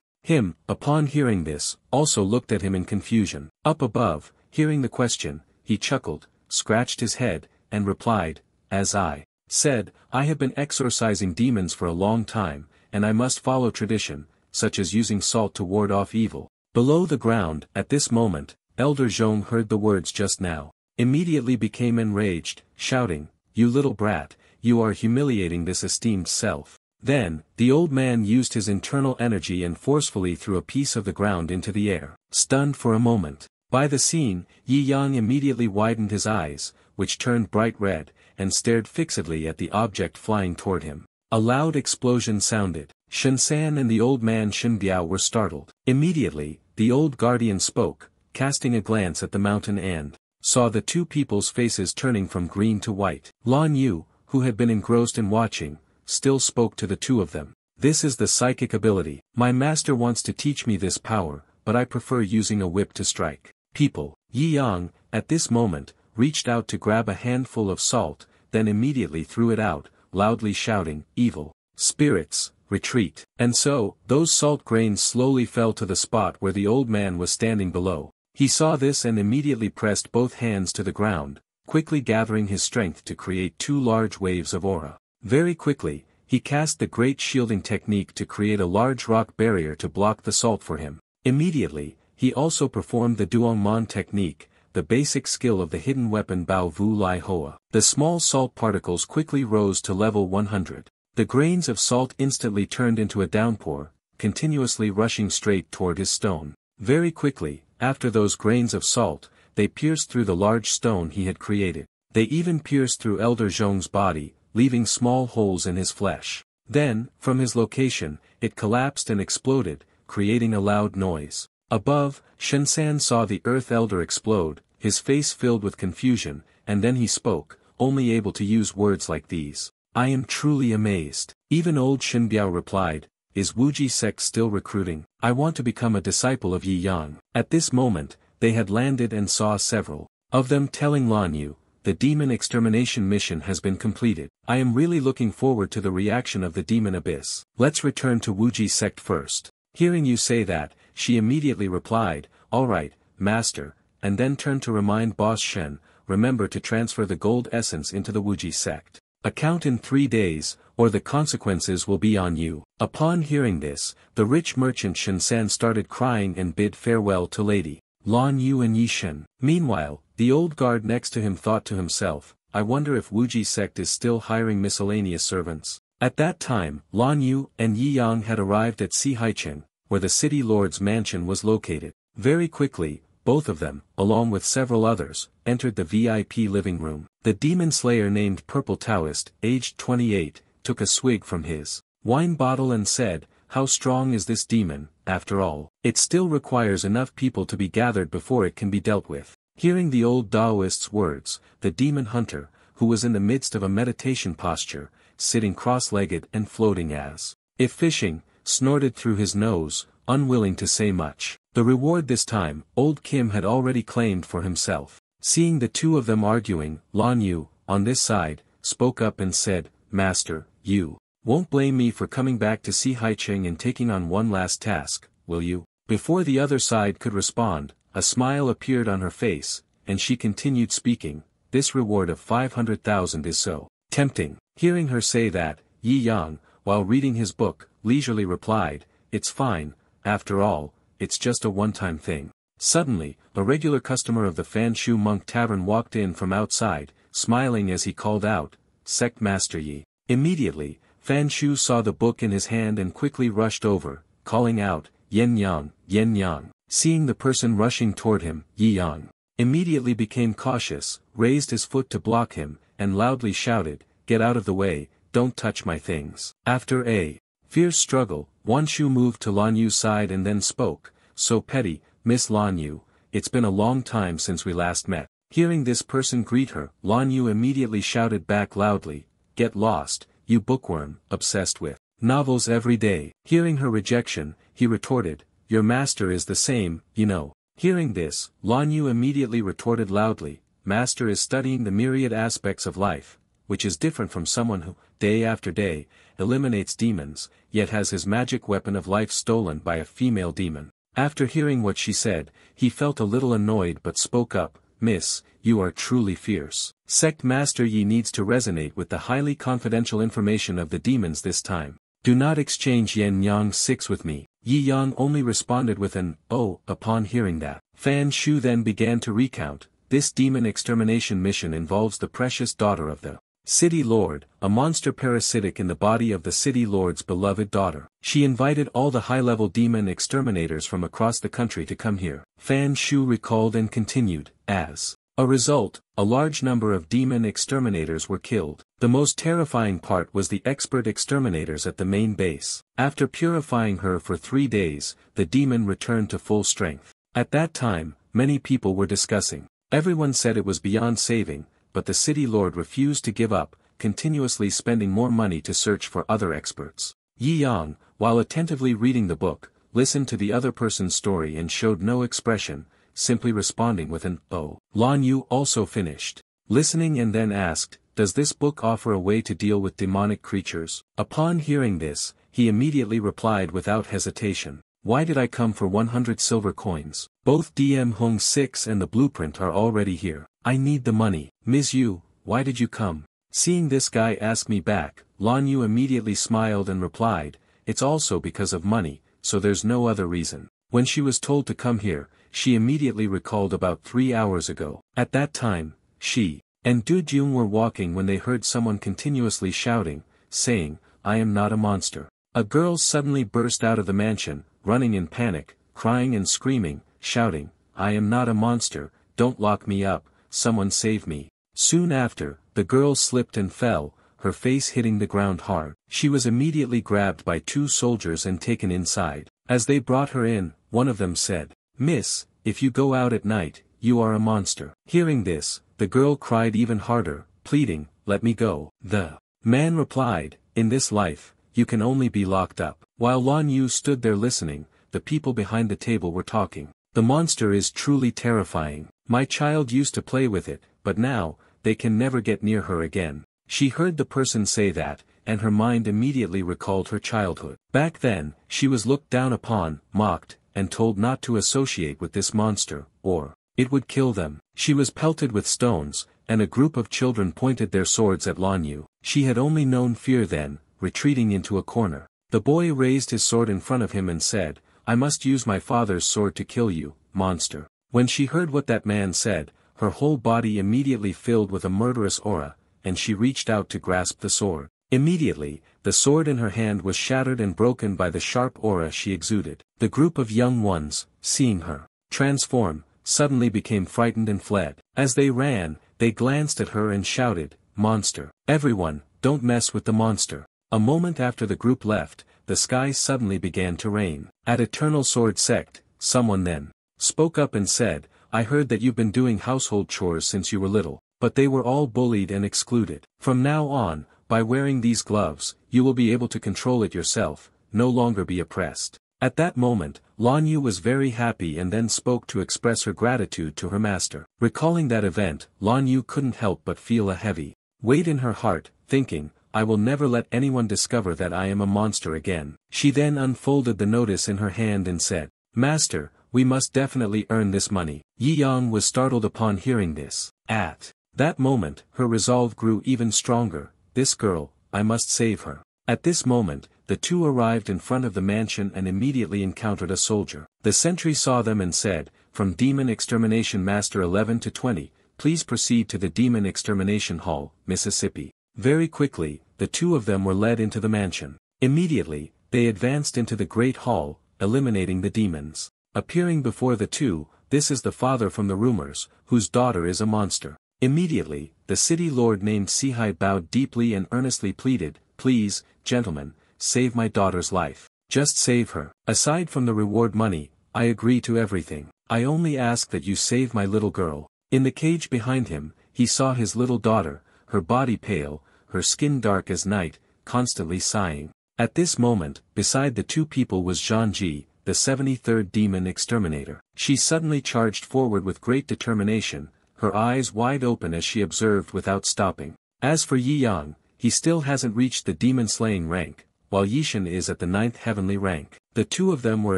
him, upon hearing this, also looked at him in confusion. Up above, hearing the question, he chuckled, scratched his head, and replied, "As I said, I have been exorcising demons for a long time, and I must follow tradition, such as using salt to ward off evil." Below the ground, at this moment, Elder Zhong heard the words just now, immediately became enraged, shouting, "You little brat, you are humiliating this esteemed self." Then, the old man used his internal energy and forcefully threw a piece of the ground into the air. Stunned for a moment by the scene, Yi Yang immediately widened his eyes, which turned bright red, and stared fixedly at the object flying toward him. A loud explosion sounded. Shen San and the old man Shen Biao were startled. Immediately, the old guardian spoke, casting a glance at the mountain and saw the two people's faces turning from green to white. Lan Yu, who had been engrossed in watching, still spoke to the two of them. "This is the psychic ability. My master wants to teach me this power, but I prefer using a whip to strike people." Yi Yang, at this moment, reached out to grab a handful of salt, then immediately threw it out, loudly shouting, "Evil spirits, retreat." And so, those salt grains slowly fell to the spot where the old man was standing below. He saw this and immediately pressed both hands to the ground, quickly gathering his strength to create 2 large waves of aura. Very quickly, he cast the great shielding technique to create a large rock barrier to block the salt for him. Immediately, he also performed the Duongmon technique, the basic skill of the hidden weapon Bao Vu Lai Hoa. The small salt particles quickly rose to level 100. The grains of salt instantly turned into a downpour, continuously rushing straight toward his stone. Very quickly, After those grains of salt, they pierced through the large stone he had created. They even pierced through Elder Zhong's body, leaving small holes in his flesh. Then, from his location, it collapsed and exploded, creating a loud noise. Above, Shensan saw the Earth Elder explode, his face filled with confusion, and then he spoke, only able to use words like these. I am truly amazed. Even old Shinbiao replied, is Wuji sect still recruiting? I want to become a disciple of Yi Yang. At this moment, they had landed and saw several of them telling Lan Yu, the demon extermination mission has been completed. I am really looking forward to the reaction of the demon abyss. Let's return to Wuji sect first. Hearing you say that, she immediately replied, alright, master, and then turned to remind Boss Shen, remember to transfer the gold essence into the Wuji sect. Account in 3 days, or the consequences will be on you. Upon hearing this, the rich merchant Shensan started crying and bid farewell to Lady Lan Yu and Yi Shen. Meanwhile, the old guard next to him thought to himself, I wonder if Wuji sect is still hiring miscellaneous servants. At that time, Lan Yu and Yi Yang had arrived at Sihaicheng, where the city lord's mansion was located. Very quickly, both of them, along with several others, entered the VIP living room. The demon slayer named Purple Taoist, aged 28, took a swig from his wine bottle and said, how strong is this demon, after all? It still requires enough people to be gathered before it can be dealt with. Hearing the old Taoist's words, the demon hunter, who was in the midst of a meditation posture, sitting cross-legged and floating as if fishing, snorted through his nose, unwilling to say much. The reward this time, old Kim had already claimed for himself. Seeing the two of them arguing, Lan Yu, on this side, spoke up and said, Master, you won't blame me for coming back to Sihaicheng and taking on one last task, will you? Before the other side could respond, a smile appeared on her face, and she continued speaking, this reward of 500,000 is so tempting. Hearing her say that, Yi Yang, while reading his book, leisurely replied, it's fine, after all, it's just a one-time thing. Suddenly, a regular customer of the Fanshu Monk Tavern walked in from outside, smiling as he called out, Sect Master Yi. Immediately, Fanshu saw the book in his hand and quickly rushed over, calling out, Yen Yang, Yen Yang. Seeing the person rushing toward him, Yi Yang immediately became cautious, raised his foot to block him, and loudly shouted, get out of the way, don't touch my things. After a fierce struggle, Wanshu moved to Lan Yu's side and then spoke, so petty, Miss Lan Yu, it's been a long time since we last met. Hearing this person greet her, Lan Yu immediately shouted back loudly, get lost, you bookworm, obsessed with novels every day. Hearing her rejection, he retorted, your master is the same, you know. Hearing this, Lan Yu immediately retorted loudly, master is studying the myriad aspects of life, which is different from someone who, day after day, eliminates demons, yet has his magic weapon of life stolen by a female demon. After hearing what she said, he felt a little annoyed but spoke up, Miss, you are truly fierce. Sect Master Yi needs to resonate with the highly confidential information of the demons this time. Do not exchange Yen Yang 6 with me. Yi Yang only responded with an, oh, upon hearing that. Fan Shu then began to recount, this demon extermination mission involves the precious daughter of the City Lord, a monster parasitic in the body of the City Lord's beloved daughter. She invited all the high-level demon exterminators from across the country to come here. Fan Shu recalled and continued, as a result, a large number of demon exterminators were killed. The most terrifying part was the expert exterminators at the main base. After purifying her for 3 days, the demon returned to full strength. At that time, many people were discussing. Everyone said it was beyond saving, but the City Lord refused to give up, continuously spending more money to search for other experts. Yi Yang, while attentively reading the book, listened to the other person's story and showed no expression, simply responding with an, oh. Lan Yu also finished listening and then asked, does this book offer a way to deal with demonic creatures? Upon hearing this, he immediately replied without hesitation, why did I come for 100 silver coins? Both DM Hong 6 and the blueprint are already here. I need the money. Ms. Yu, why did you come? Seeing this guy ask me back, Lan Yu immediately smiled and replied, it's also because of money, so there's no other reason. When she was told to come here, she immediately recalled about 3 hours ago. At that time, she and Du Jung were walking when they heard someone continuously shouting, saying, I am not a monster. A girl suddenly burst out of the mansion, running in panic, crying and screaming, shouting, I am not a monster, don't lock me up, someone save me. Soon after, the girl slipped and fell, her face hitting the ground hard. She was immediately grabbed by 2 soldiers and taken inside. As they brought her in, one of them said, "Miss, if you go out at night, you are a monster." Hearing this, the girl cried even harder, pleading, "Let me go." The man replied, "In this life, you can only be locked up." While Lan Yu stood there listening, the people behind the table were talking. "The monster is truly terrifying. My child used to play with it, but now, they can never get near her again." She heard the person say that, and her mind immediately recalled her childhood. Back then, she was looked down upon, mocked, and told not to associate with this monster, or it would kill them. She was pelted with stones, and a group of children pointed their swords at Lan Yu. She had only known fear then, retreating into a corner. The boy raised his sword in front of him and said, "I must use my father's sword to kill you, monster." When she heard what that man said, her whole body immediately filled with a murderous aura, and she reached out to grasp the sword. Immediately, the sword in her hand was shattered and broken by the sharp aura she exuded. The group of young ones, seeing her transform, suddenly became frightened and fled. As they ran, they glanced at her and shouted, "Monster! Everyone, don't mess with the monster." A moment after the group left, the sky suddenly began to rain. At Eternal Sword Sect, someone then spoke up and said, "I heard that you've been doing household chores since you were little." But they were all bullied and excluded. From now on, by wearing these gloves, you will be able to control it yourself, no longer be oppressed. At that moment, Lan Yu was very happy and then spoke to express her gratitude to her master. Recalling that event, Lan Yu couldn't help but feel a heavy weight in her heart, thinking, "I will never let anyone discover that I am a monster again." She then unfolded the notice in her hand and said, "Master, we must definitely earn this money." Yi Yang was startled upon hearing this. At that moment, her resolve grew even stronger. "This girl, I must save her." At this moment, the two arrived in front of the mansion and immediately encountered a soldier. The sentry saw them and said, "From Demon Extermination Master 11 to 20, please proceed to the Demon Extermination Hall, Mississippi." Very quickly, the two of them were led into the mansion. Immediately, they advanced into the Great Hall, eliminating the demons. Appearing before the two, this is the father from the rumors, whose daughter is a monster. Immediately, the city lord named Sihai bowed deeply and earnestly pleaded, "Please, gentlemen, save my daughter's life. Just save her. Aside from the reward money, I agree to everything. I only ask that you save my little girl." In the cage behind him, he saw his little daughter, her body pale, her skin dark as night, constantly sighing. At this moment, beside the two people was Zhang, the 73rd demon exterminator. She suddenly charged forward with great determination, her eyes wide open as she observed without stopping. As for Yi Yang, he still hasn't reached the demon-slaying rank, while Yishan is at the 9th heavenly rank. The two of them were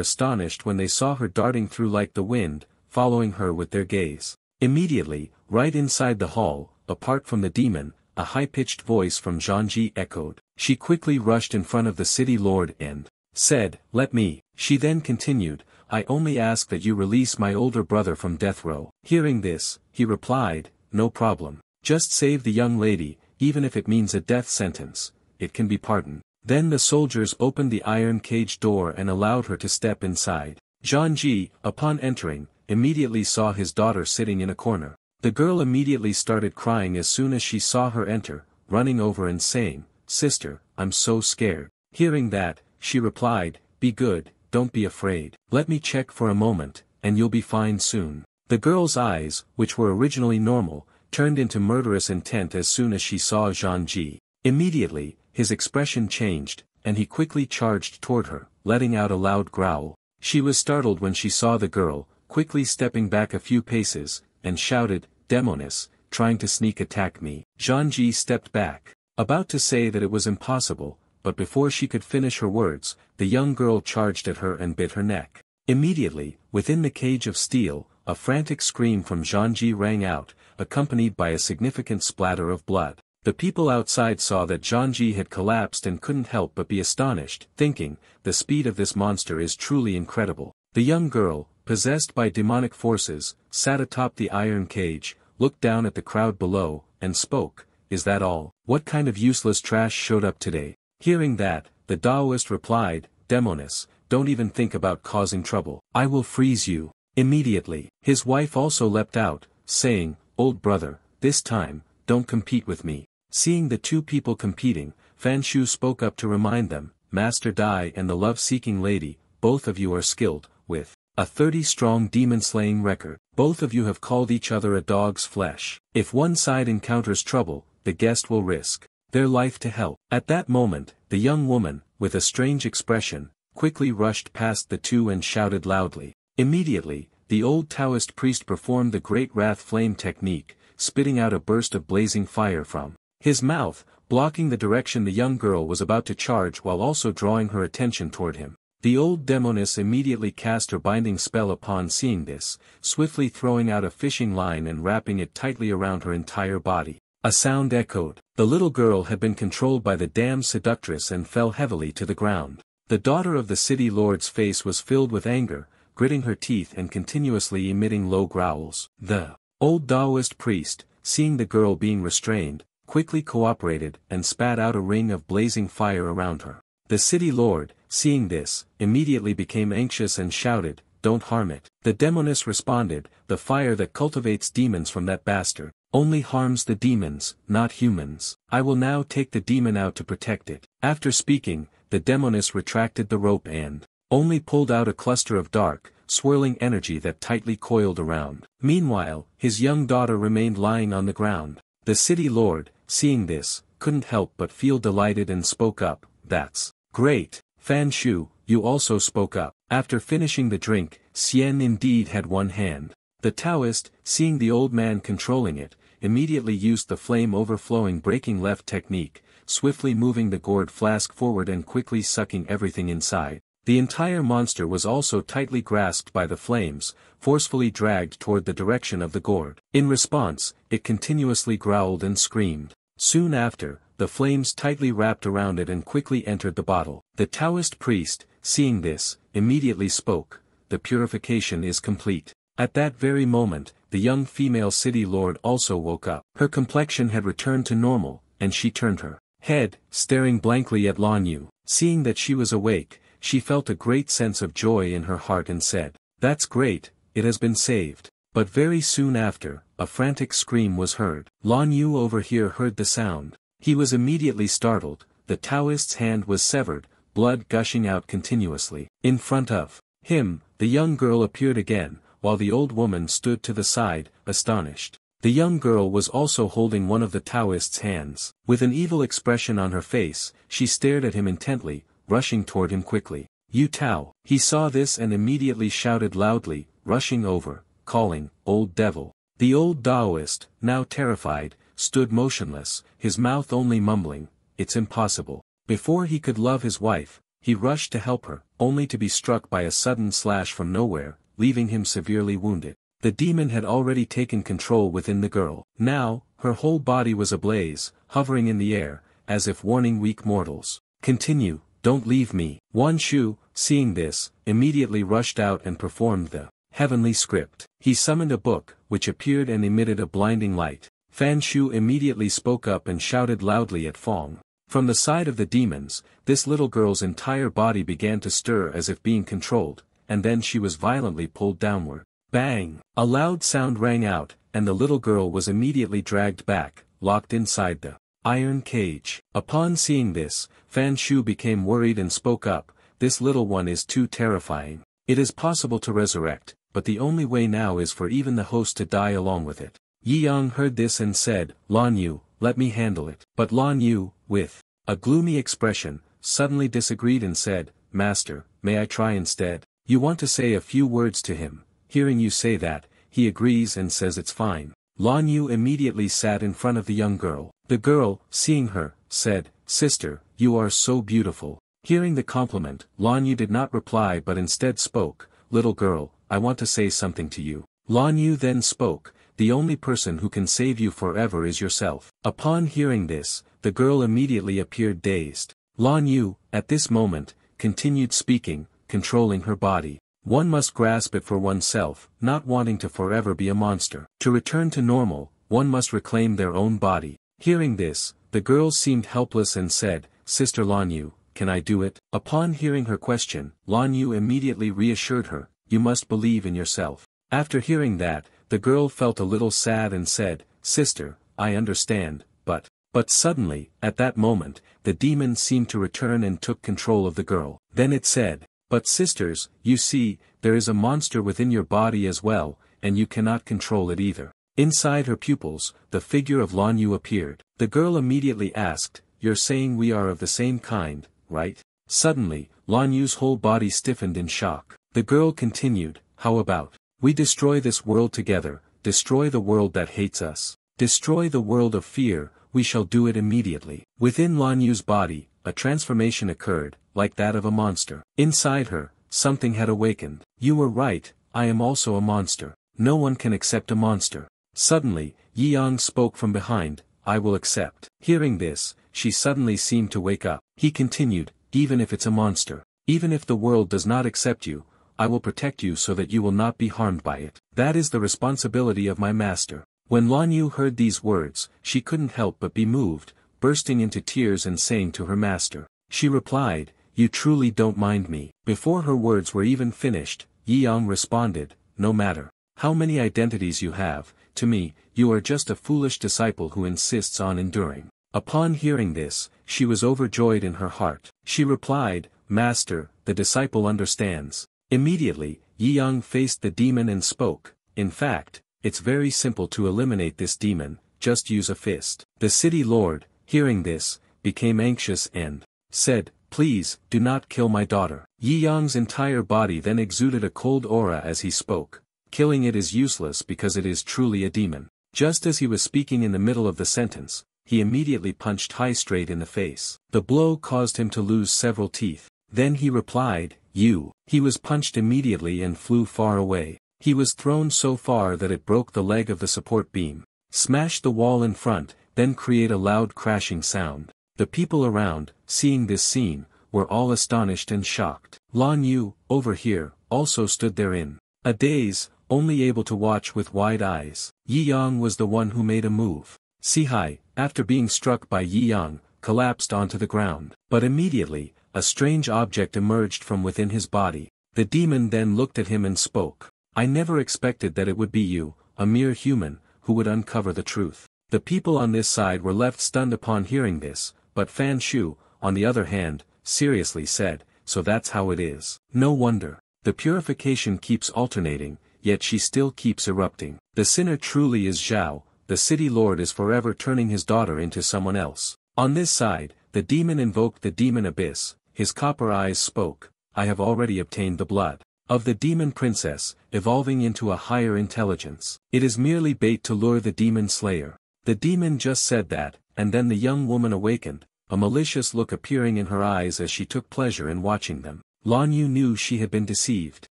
astonished when they saw her darting through like the wind, following her with their gaze. Immediately, right inside the hall, apart from the demon, a high-pitched voice from Zhangji echoed. She quickly rushed in front of the city lord and said, "Let me." She then continued, "I only ask that you release my older brother from death row." Hearing this, he replied, "No problem. Just save the young lady, even if it means a death sentence, it can be pardoned." Then the soldiers opened the iron cage door and allowed her to step inside. Zhangji, upon entering, immediately saw his daughter sitting in a corner. The girl immediately started crying as soon as she saw her enter, running over and saying, "Sister, I'm so scared." Hearing that, she replied, "Be good, don't be afraid. Let me check for a moment, and you'll be fine soon." The girl's eyes, which were originally normal, turned into murderous intent as soon as she saw Zhangji. Immediately, his expression changed, and he quickly charged toward her, letting out a loud growl. She was startled when she saw the girl, quickly stepping back a few paces, and shouted, "Demoness, trying to sneak attack me." Zhangji stepped back, about to say that it was impossible, but before she could finish her words, the young girl charged at her and bit her neck. Immediately, within the cage of steel, a frantic scream from Zhangji rang out, accompanied by a significant splatter of blood. The people outside saw that Zhangji had collapsed and couldn't help but be astonished, thinking, the speed of this monster is truly incredible. The young girl, possessed by demonic forces, sat atop the iron cage, looked down at the crowd below, and spoke, "Is that all? What kind of useless trash showed up today?" Hearing that, the Taoist replied, "Demoness, don't even think about causing trouble. I will freeze you." Immediately, his wife also leapt out, saying, "Old brother, this time, don't compete with me." Seeing the two people competing, Fan Shu spoke up to remind them, "Master Dai and the love-seeking lady, both of you are skilled, with a 30-strong demon-slaying record. Both of you have called each other a dog's flesh. If one side encounters trouble, the guest will risk their life to help." At that moment, the young woman, with a strange expression, quickly rushed past the two and shouted loudly. Immediately, the old Taoist priest performed the Great Wrath Flame technique, spitting out a burst of blazing fire from his mouth, blocking the direction the young girl was about to charge while also drawing her attention toward him. The old demoness immediately cast her binding spell upon seeing this, swiftly throwing out a fishing line and wrapping it tightly around her entire body. A sound echoed. The little girl had been controlled by the damned seductress and fell heavily to the ground. The daughter of the city lord's face was filled with anger, gritting her teeth and continuously emitting low growls. The old Taoist priest, seeing the girl being restrained, quickly cooperated and spat out a ring of blazing fire around her. The city lord, seeing this, immediately became anxious and shouted, "Don't harm it." The demoness responded, "The fire that cultivates demons from that bastard only harms the demons, not humans. I will now take the demon out to protect it." After speaking, the demoness retracted the rope and only pulled out a cluster of dark, swirling energy that tightly coiled around. Meanwhile, his young daughter remained lying on the ground. The city lord, seeing this, couldn't help but feel delighted and spoke up, "That's great, Fan Shu, you also spoke up." After finishing the drink, Xian indeed had one hand. The Taoist, seeing the old man controlling it, immediately used the flame overflowing breaking left technique, swiftly moving the gourd flask forward and quickly sucking everything inside. The entire monster was also tightly grasped by the flames, forcefully dragged toward the direction of the gourd. In response, it continuously growled and screamed. Soon after, the flames tightly wrapped around it and quickly entered the bottle. The Taoist priest, seeing this, immediately spoke, "The purification is complete." At that very moment, the young female city lord also woke up. Her complexion had returned to normal, and she turned her head, staring blankly at Lan Yu. Seeing that she was awake, she felt a great sense of joy in her heart and said, "That's great, it has been saved." But very soon after, a frantic scream was heard. Lan Yu over here heard the sound. He was immediately startled. The Taoist's hand was severed, blood gushing out continuously. In front of him, the young girl appeared again, while the old woman stood to the side, astonished. The young girl was also holding one of the Taoist's hands. With an evil expression on her face, she stared at him intently, rushing toward him quickly. "You Tao!" He saw this and immediately shouted loudly, rushing over, calling, "Old devil!" The old Taoist, now terrified, stood motionless, his mouth only mumbling, "It's impossible." Before he could love his wife, he rushed to help her, only to be struck by a sudden slash from nowhere, leaving him severely wounded. The demon had already taken control within the girl. Now, her whole body was ablaze, hovering in the air, as if warning weak mortals. "Continue, don't leave me." Wan Shu, seeing this, immediately rushed out and performed the heavenly script. He summoned a book, which appeared and emitted a blinding light. Fan Shu immediately spoke up and shouted loudly at Fong. From the side of the demons, this little girl's entire body began to stir as if being controlled, and then she was violently pulled downward. Bang! A loud sound rang out, and the little girl was immediately dragged back, locked inside the iron cage. Upon seeing this, Fan Shu became worried and spoke up, "This little one is too terrifying. It is possible to resurrect, but the only way now is for even the host to die along with it." Yi Yang heard this and said, "Lan Yu, let me handle it." But Lan Yu, with a gloomy expression, suddenly disagreed and said, "Master, may I try instead? You want to say a few words to him. Hearing you say that, he agrees and says it's fine." Lan Yu immediately sat in front of the young girl. The girl, seeing her, said, "Sister, you are so beautiful." Hearing the compliment, Lan Yu did not reply but instead spoke, "Little girl, I want to say something to you." Lan Yu then spoke, "The only person who can save you forever is yourself." Upon hearing this, the girl immediately appeared dazed. Lan Yu, at this moment, continued speaking, controlling her body. "One must grasp it for oneself, not wanting to forever be a monster. To return to normal, one must reclaim their own body." Hearing this, the girl seemed helpless and said, "Sister Lan Yu, can I do it?" Upon hearing her question, Lan Yu immediately reassured her, you must believe in yourself. After hearing that, the girl felt a little sad and said, "Sister, I understand, but suddenly, at that moment, the demon seemed to return and took control of the girl. Then it said, "But sisters, you see, there is a monster within your body as well, and you cannot control it either." Inside her pupils, the figure of Lan Yu appeared. The girl immediately asked, "You're saying we are of the same kind, right?" Suddenly, Lan Yu's whole body stiffened in shock. The girl continued, "How about we destroy this world together, destroy the world that hates us, destroy the world of fear, we shall do it immediately." Within Lan Yu's body, a transformation occurred, like that of a monster. Inside her, something had awakened. "You were right, I am also a monster. No one can accept a monster." Suddenly, Yi Yang spoke from behind, "I will accept." Hearing this, she suddenly seemed to wake up. He continued, "Even if it's a monster, even if the world does not accept you, I will protect you so that you will not be harmed by it. That is the responsibility of my master." When Lan Yu heard these words, she couldn't help but be moved, bursting into tears and saying to her master. She replied, "You truly don't mind me." Before her words were even finished, Yi Yang responded, "No matter how many identities you have, to me, you are just a foolish disciple who insists on enduring." Upon hearing this, she was overjoyed in her heart. She replied, "Master, the disciple understands." Immediately, Yi Yang faced the demon and spoke, "In fact, it's very simple to eliminate this demon, just use a fist." The city lord, hearing this, became anxious and said, "Please, do not kill my daughter." Yi Yang's entire body then exuded a cold aura as he spoke. "Killing it is useless because it is truly a demon." Just as he was speaking in the middle of the sentence, he immediately punched Hai straight in the face. The blow caused him to lose several teeth. Then he replied, "You." He was punched immediately and flew far away. He was thrown so far that it broke the leg of the support beam, smashed the wall in front, then create a loud crashing sound. The people around, seeing this scene, were all astonished and shocked. Lan Yu, over here, also stood there in a daze, only able to watch with wide eyes. Yi Yang was the one who made a move. Sihai, after being struck by Yi Yang, collapsed onto the ground. But immediately, a strange object emerged from within his body. The demon then looked at him and spoke. "I never expected that it would be you, a mere human, who would uncover the truth." The people on this side were left stunned upon hearing this, but Fan Shu, on the other hand, seriously said, "So that's how it is. No wonder. The purification keeps alternating, yet she still keeps erupting. The sinner truly is Zhao, the city lord is forever turning his daughter into someone else." On this side, the demon invoked the demon abyss, his copper eyes spoke, "I have already obtained the blood of the demon princess, evolving into a higher intelligence. It is merely bait to lure the demon slayer." The demon just said that, and then the young woman awakened, a malicious look appearing in her eyes as she took pleasure in watching them. Lan Yu knew she had been deceived,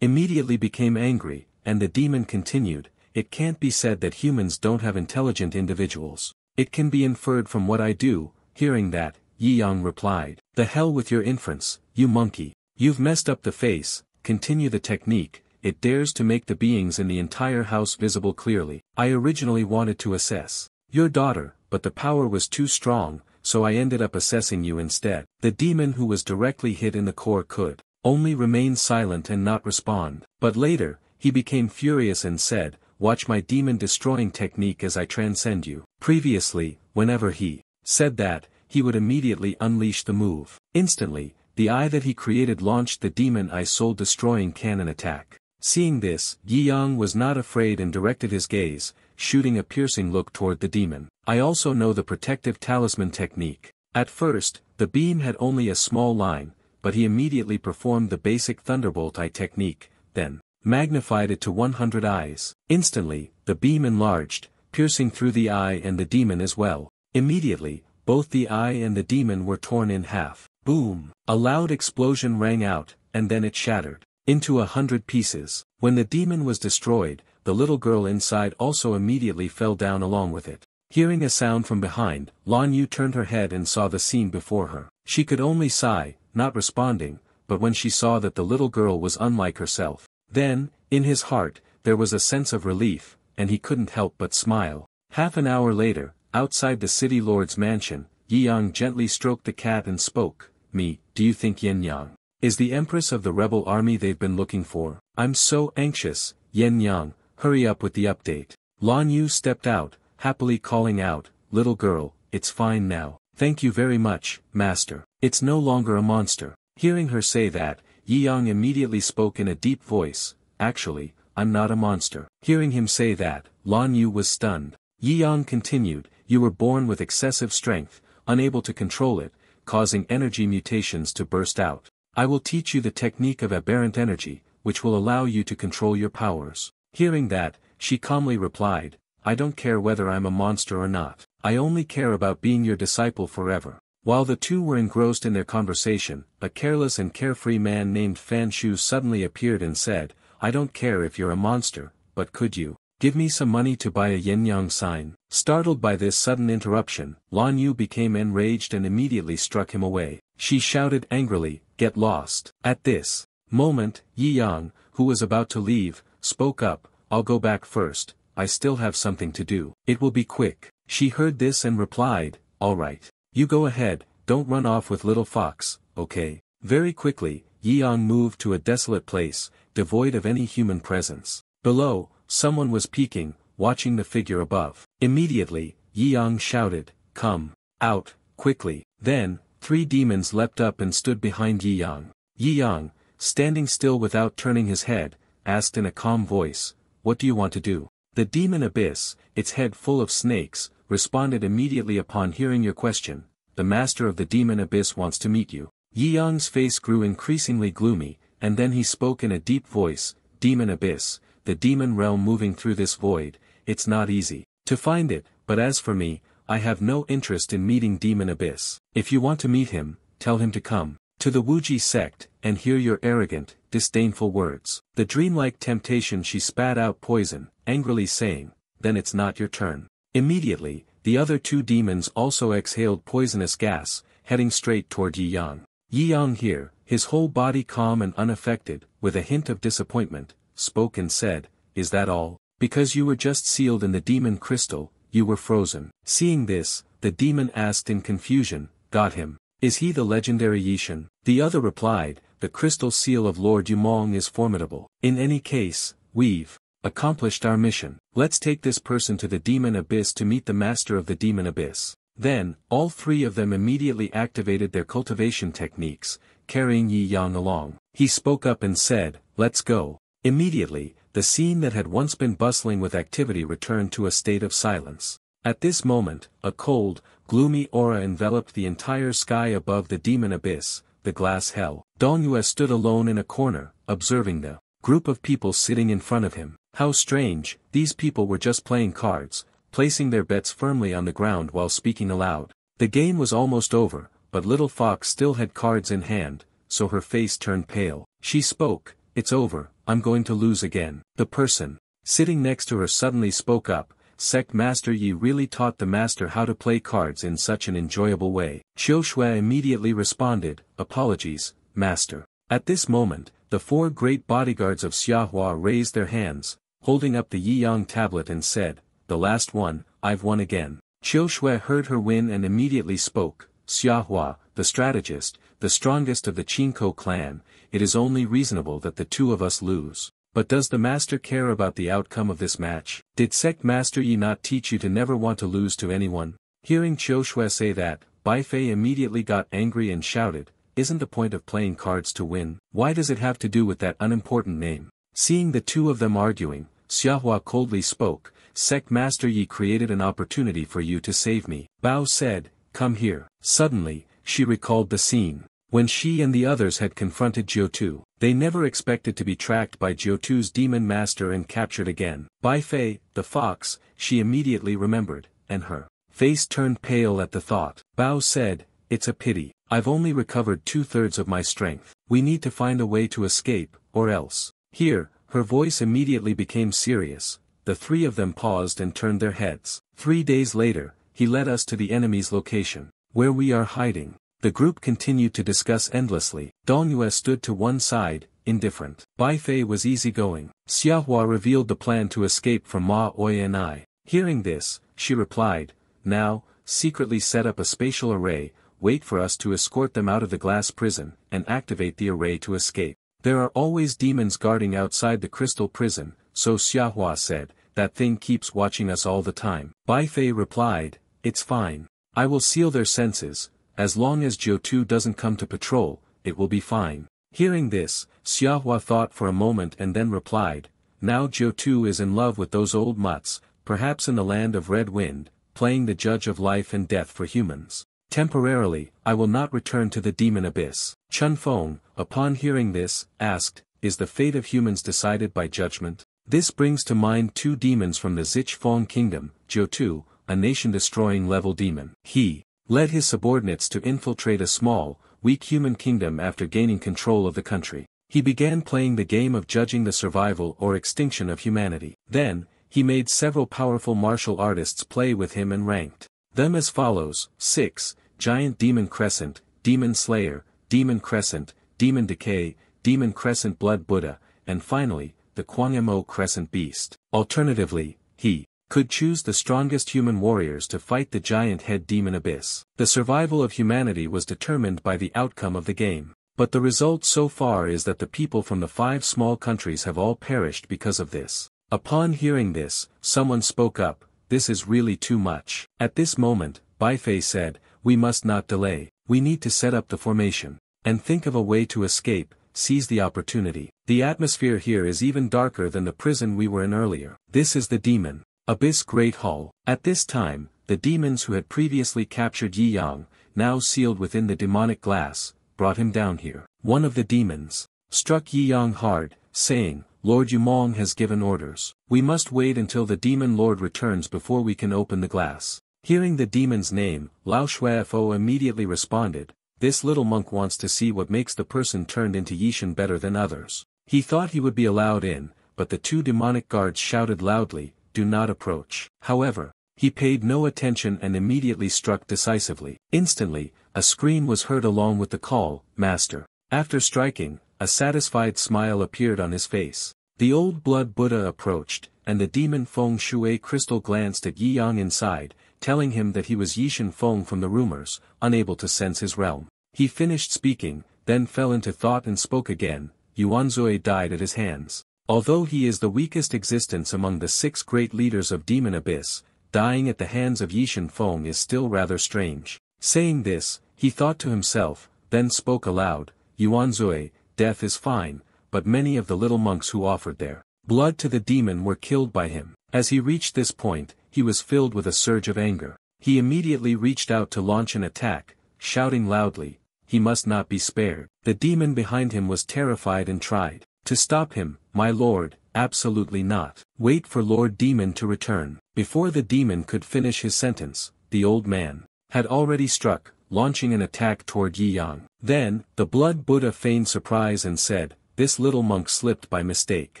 immediately became angry, and the demon continued, "It can't be said that humans don't have intelligent individuals. It can be inferred from what I do." Hearing that, Yi Yang replied, "The hell with your inference, you monkey. You've messed up the face, continue the technique, it dares to make the beings in the entire house visible clearly. I originally wanted to assess your daughter, but the power was too strong, so I ended up assessing you instead." The demon who was directly hit in the core could only remain silent and not respond. But later, he became furious and said, "Watch my demon-destroying technique as I transcend you." Previously, whenever he said that, he would immediately unleash the move. Instantly, the eye that he created launched the demon eye soul-destroying cannon attack. Seeing this, Yi Yang was not afraid and directed his gaze, shooting a piercing look toward the demon. "I also know the protective talisman technique." At first, the beam had only a small line, but he immediately performed the basic thunderbolt eye technique, then magnified it to 100 eyes. Instantly, the beam enlarged, piercing through the eye and the demon as well. Immediately, both the eye and the demon were torn in half. Boom! A loud explosion rang out, and then it shattered into 100 pieces. When the demon was destroyed, the little girl inside also immediately fell down along with it. Hearing a sound from behind, Lan Yu turned her head and saw the scene before her. She could only sigh, not responding, but when she saw that the little girl was unlike herself, then, in his heart, there was a sense of relief, and he couldn't help but smile. Half an hour later, outside the city lord's mansion, Yi Yang gently stroked the cat and spoke, "Me, do you think Yin Yang Is the Empress of the rebel army they've been looking for? I'm so anxious, Yen Yang, hurry up with the update. Lan Yu stepped out, happily calling out, little girl, it's fine now. Thank you very much, master. It's no longer a monster. Hearing her say that, Yi Yang immediately spoke in a deep voice, actually, I'm not a monster. Hearing him say that, Lan Yu was stunned. Yi Yang continued, you were born with excessive strength, unable to control it, causing energy mutations to burst out. I will teach you the technique of aberrant energy, which will allow you to control your powers. Hearing that, she calmly replied, I don't care whether I'm a monster or not. I only care about being your disciple forever. While the two were engrossed in their conversation, a careless and carefree man named Fan Shu suddenly appeared and said, I don't care if you're a monster, but could you give me some money to buy a yin-yang sign? Startled by this sudden interruption, Lan Yu became enraged and immediately struck him away. She shouted angrily, get lost. At this moment, Yi Yang, who was about to leave, spoke up, I'll go back first, I still have something to do. It will be quick. She heard this and replied, all right. You go ahead, don't run off with little fox, okay? Very quickly, Yi Yang moved to a desolate place, devoid of any human presence. Below, someone was peeking, watching the figure above. Immediately, Yi Yang shouted, come out, quickly. Then, 3 demons leapt up and stood behind Yi Yang. Yi Yang, standing still without turning his head, asked in a calm voice, what do you want to do? The demon abyss, its head full of snakes, responded immediately upon hearing your question, the master of the demon abyss wants to meet you. Yi Yang's face grew increasingly gloomy, and then he spoke in a deep voice, demon abyss, the demon realm moving through this void, it's not easy to find it, but as for me, I have no interest in meeting demon abyss. If you want to meet him, tell him to come to the Wuji sect, and hear your arrogant, disdainful words. The dreamlike temptation she spat out poison, angrily saying, then it's not your turn. Immediately, the other 2 demons also exhaled poisonous gas, heading straight toward Yi Yang. Yi Yang here, his whole body calm and unaffected, with a hint of disappointment, spoke and said, is that all? Because you were just sealed in the demon crystal, you were frozen. Seeing this, the demon asked in confusion, got him. Is he the legendary Yishan? The other replied, the crystal seal of Lord Yumong is formidable. In any case, we've accomplished our mission. Let's take this person to the demon abyss to meet the master of the demon abyss. Then, all 3 of them immediately activated their cultivation techniques, carrying Yi Yang along. He spoke up and said, let's go. Immediately, the scene that had once been bustling with activity returned to a state of silence. At this moment, a cold, gloomy aura enveloped the entire sky above the demon abyss, the glass hell. Dongyue stood alone in a corner, observing the group of people sitting in front of him. How strange, these people were just playing cards, placing their bets firmly on the ground while speaking aloud. The game was almost over, but little fox still had cards in hand, so her face turned pale. She spoke, it's over, I'm going to lose again. The person sitting next to her suddenly spoke up, Sect Master Yi really taught the master how to play cards in such an enjoyable way. Qiu Shui immediately responded, apologies, master. At this moment, the 4 great bodyguards of Xiahua raised their hands, holding up the Yi Yang tablet and said, the last one, I've won again. Qiu Shui heard her win and immediately spoke, Xiahua, the strategist, the strongest of the Qinko clan, it is only reasonable that the 2 of us lose. But does the master care about the outcome of this match? Did Sect Master Yi not teach you to never want to lose to anyone? Hearing Qiu Shui say that, Bai Fei immediately got angry and shouted, isn't the point of playing cards to win? Why does it have to do with that unimportant name? Seeing the 2 of them arguing, Xiahua coldly spoke, Sect Master Yi created an opportunity for you to save me. Bao said, come here. Suddenly, she recalled the scene when she and the others had confronted Jiutu. They never expected to be tracked by Jiutu's demon master and captured again. Bai Fei, the fox, she immediately remembered, and her face turned pale at the thought. Bao said, it's a pity. I've only recovered 2/3 of my strength. We need to find a way to escape, or else. Here, her voice immediately became serious. The 3 of them paused and turned their heads. 3 days later, he led us to the enemy's location, where we are hiding. The group continued to discuss endlessly. Dongyue stood to one side, indifferent. Bai Fei was easygoing. Xiahua revealed the plan to escape from Ma Oi and I. Hearing this, she replied, now, secretly set up a spatial array, wait for us to escort them out of the glass prison, and activate the array to escape. There are always demons guarding outside the crystal prison, so Xiahua said, that thing keeps watching us all the time. Bai Fei replied, it's fine. I will seal their senses, as long as Jiu-Tu doesn't come to patrol, it will be fine. Hearing this, Xiahua thought for a moment and then replied, now Jiu-Tu is in love with those old mutts, perhaps in the land of Red Wind, playing the judge of life and death for humans. Temporarily, I will not return to the demon abyss. Chun Feng, upon hearing this, asked, is the fate of humans decided by judgment? This brings to mind two demons from the Zich Feng kingdom, Jiu-Tu, a nation-destroying level demon. He led his subordinates to infiltrate a small, weak human kingdom after gaining control of the country. He began playing the game of judging the survival or extinction of humanity. Then, he made several powerful martial artists play with him and ranked them as follows: 6, Giant Demon Crescent, Demon Slayer, Demon Crescent, Demon Decay, Demon Crescent Blood Buddha, and finally, the Kwangmo Crescent Beast. Alternatively, he could choose the strongest human warriors to fight the giant head demon abyss. The survival of humanity was determined by the outcome of the game. But the result so far is that the people from the 5 small countries have all perished because of this. Upon hearing this, someone spoke up, this is really too much. At this moment, Bai Fei said, we must not delay, we need to set up the formation, and think of a way to escape, seize the opportunity. The atmosphere here is even darker than the prison we were in earlier. This is the demon abyss Great Hall. At this time, the demons who had previously captured Yi Yang, now sealed within the demonic glass, brought him down here. One of the demons struck Yi Yang hard, saying, Lord Yumong has given orders. We must wait until the demon lord returns before we can open the glass. Hearing the demon's name, Lao Shuefo immediately responded, this little monk wants to see what makes the person turned into Yishan better than others. He thought he would be allowed in, but the 2 demonic guards shouted loudly, do not approach. However, he paid no attention and immediately struck decisively. Instantly, a scream was heard along with the call, Master. After striking, a satisfied smile appeared on his face. The old blood Buddha approached, and the demon Feng Shui crystal glanced at Yi Yang inside, telling him that he was Yishan Feng from the rumors, unable to sense his realm. He finished speaking, then fell into thought and spoke again, Yuanzui died at his hands. Although he is the weakest existence among the 6 great leaders of Demon Abyss, dying at the hands of Yishan Feng is still rather strange. Saying this, he thought to himself, then spoke aloud, Yuanzui, death is fine, but many of the little monks who offered their blood to the demon were killed by him. As he reached this point, he was filled with a surge of anger. He immediately reached out to launch an attack, shouting loudly, he must not be spared. The demon behind him was terrified and tried to stop him. My lord, absolutely not. Wait for Lord Demon to return. Before the demon could finish his sentence, the old man had already struck, launching an attack toward Yi Yang. Then, the blood Buddha feigned surprise and said, this little monk slipped by mistake.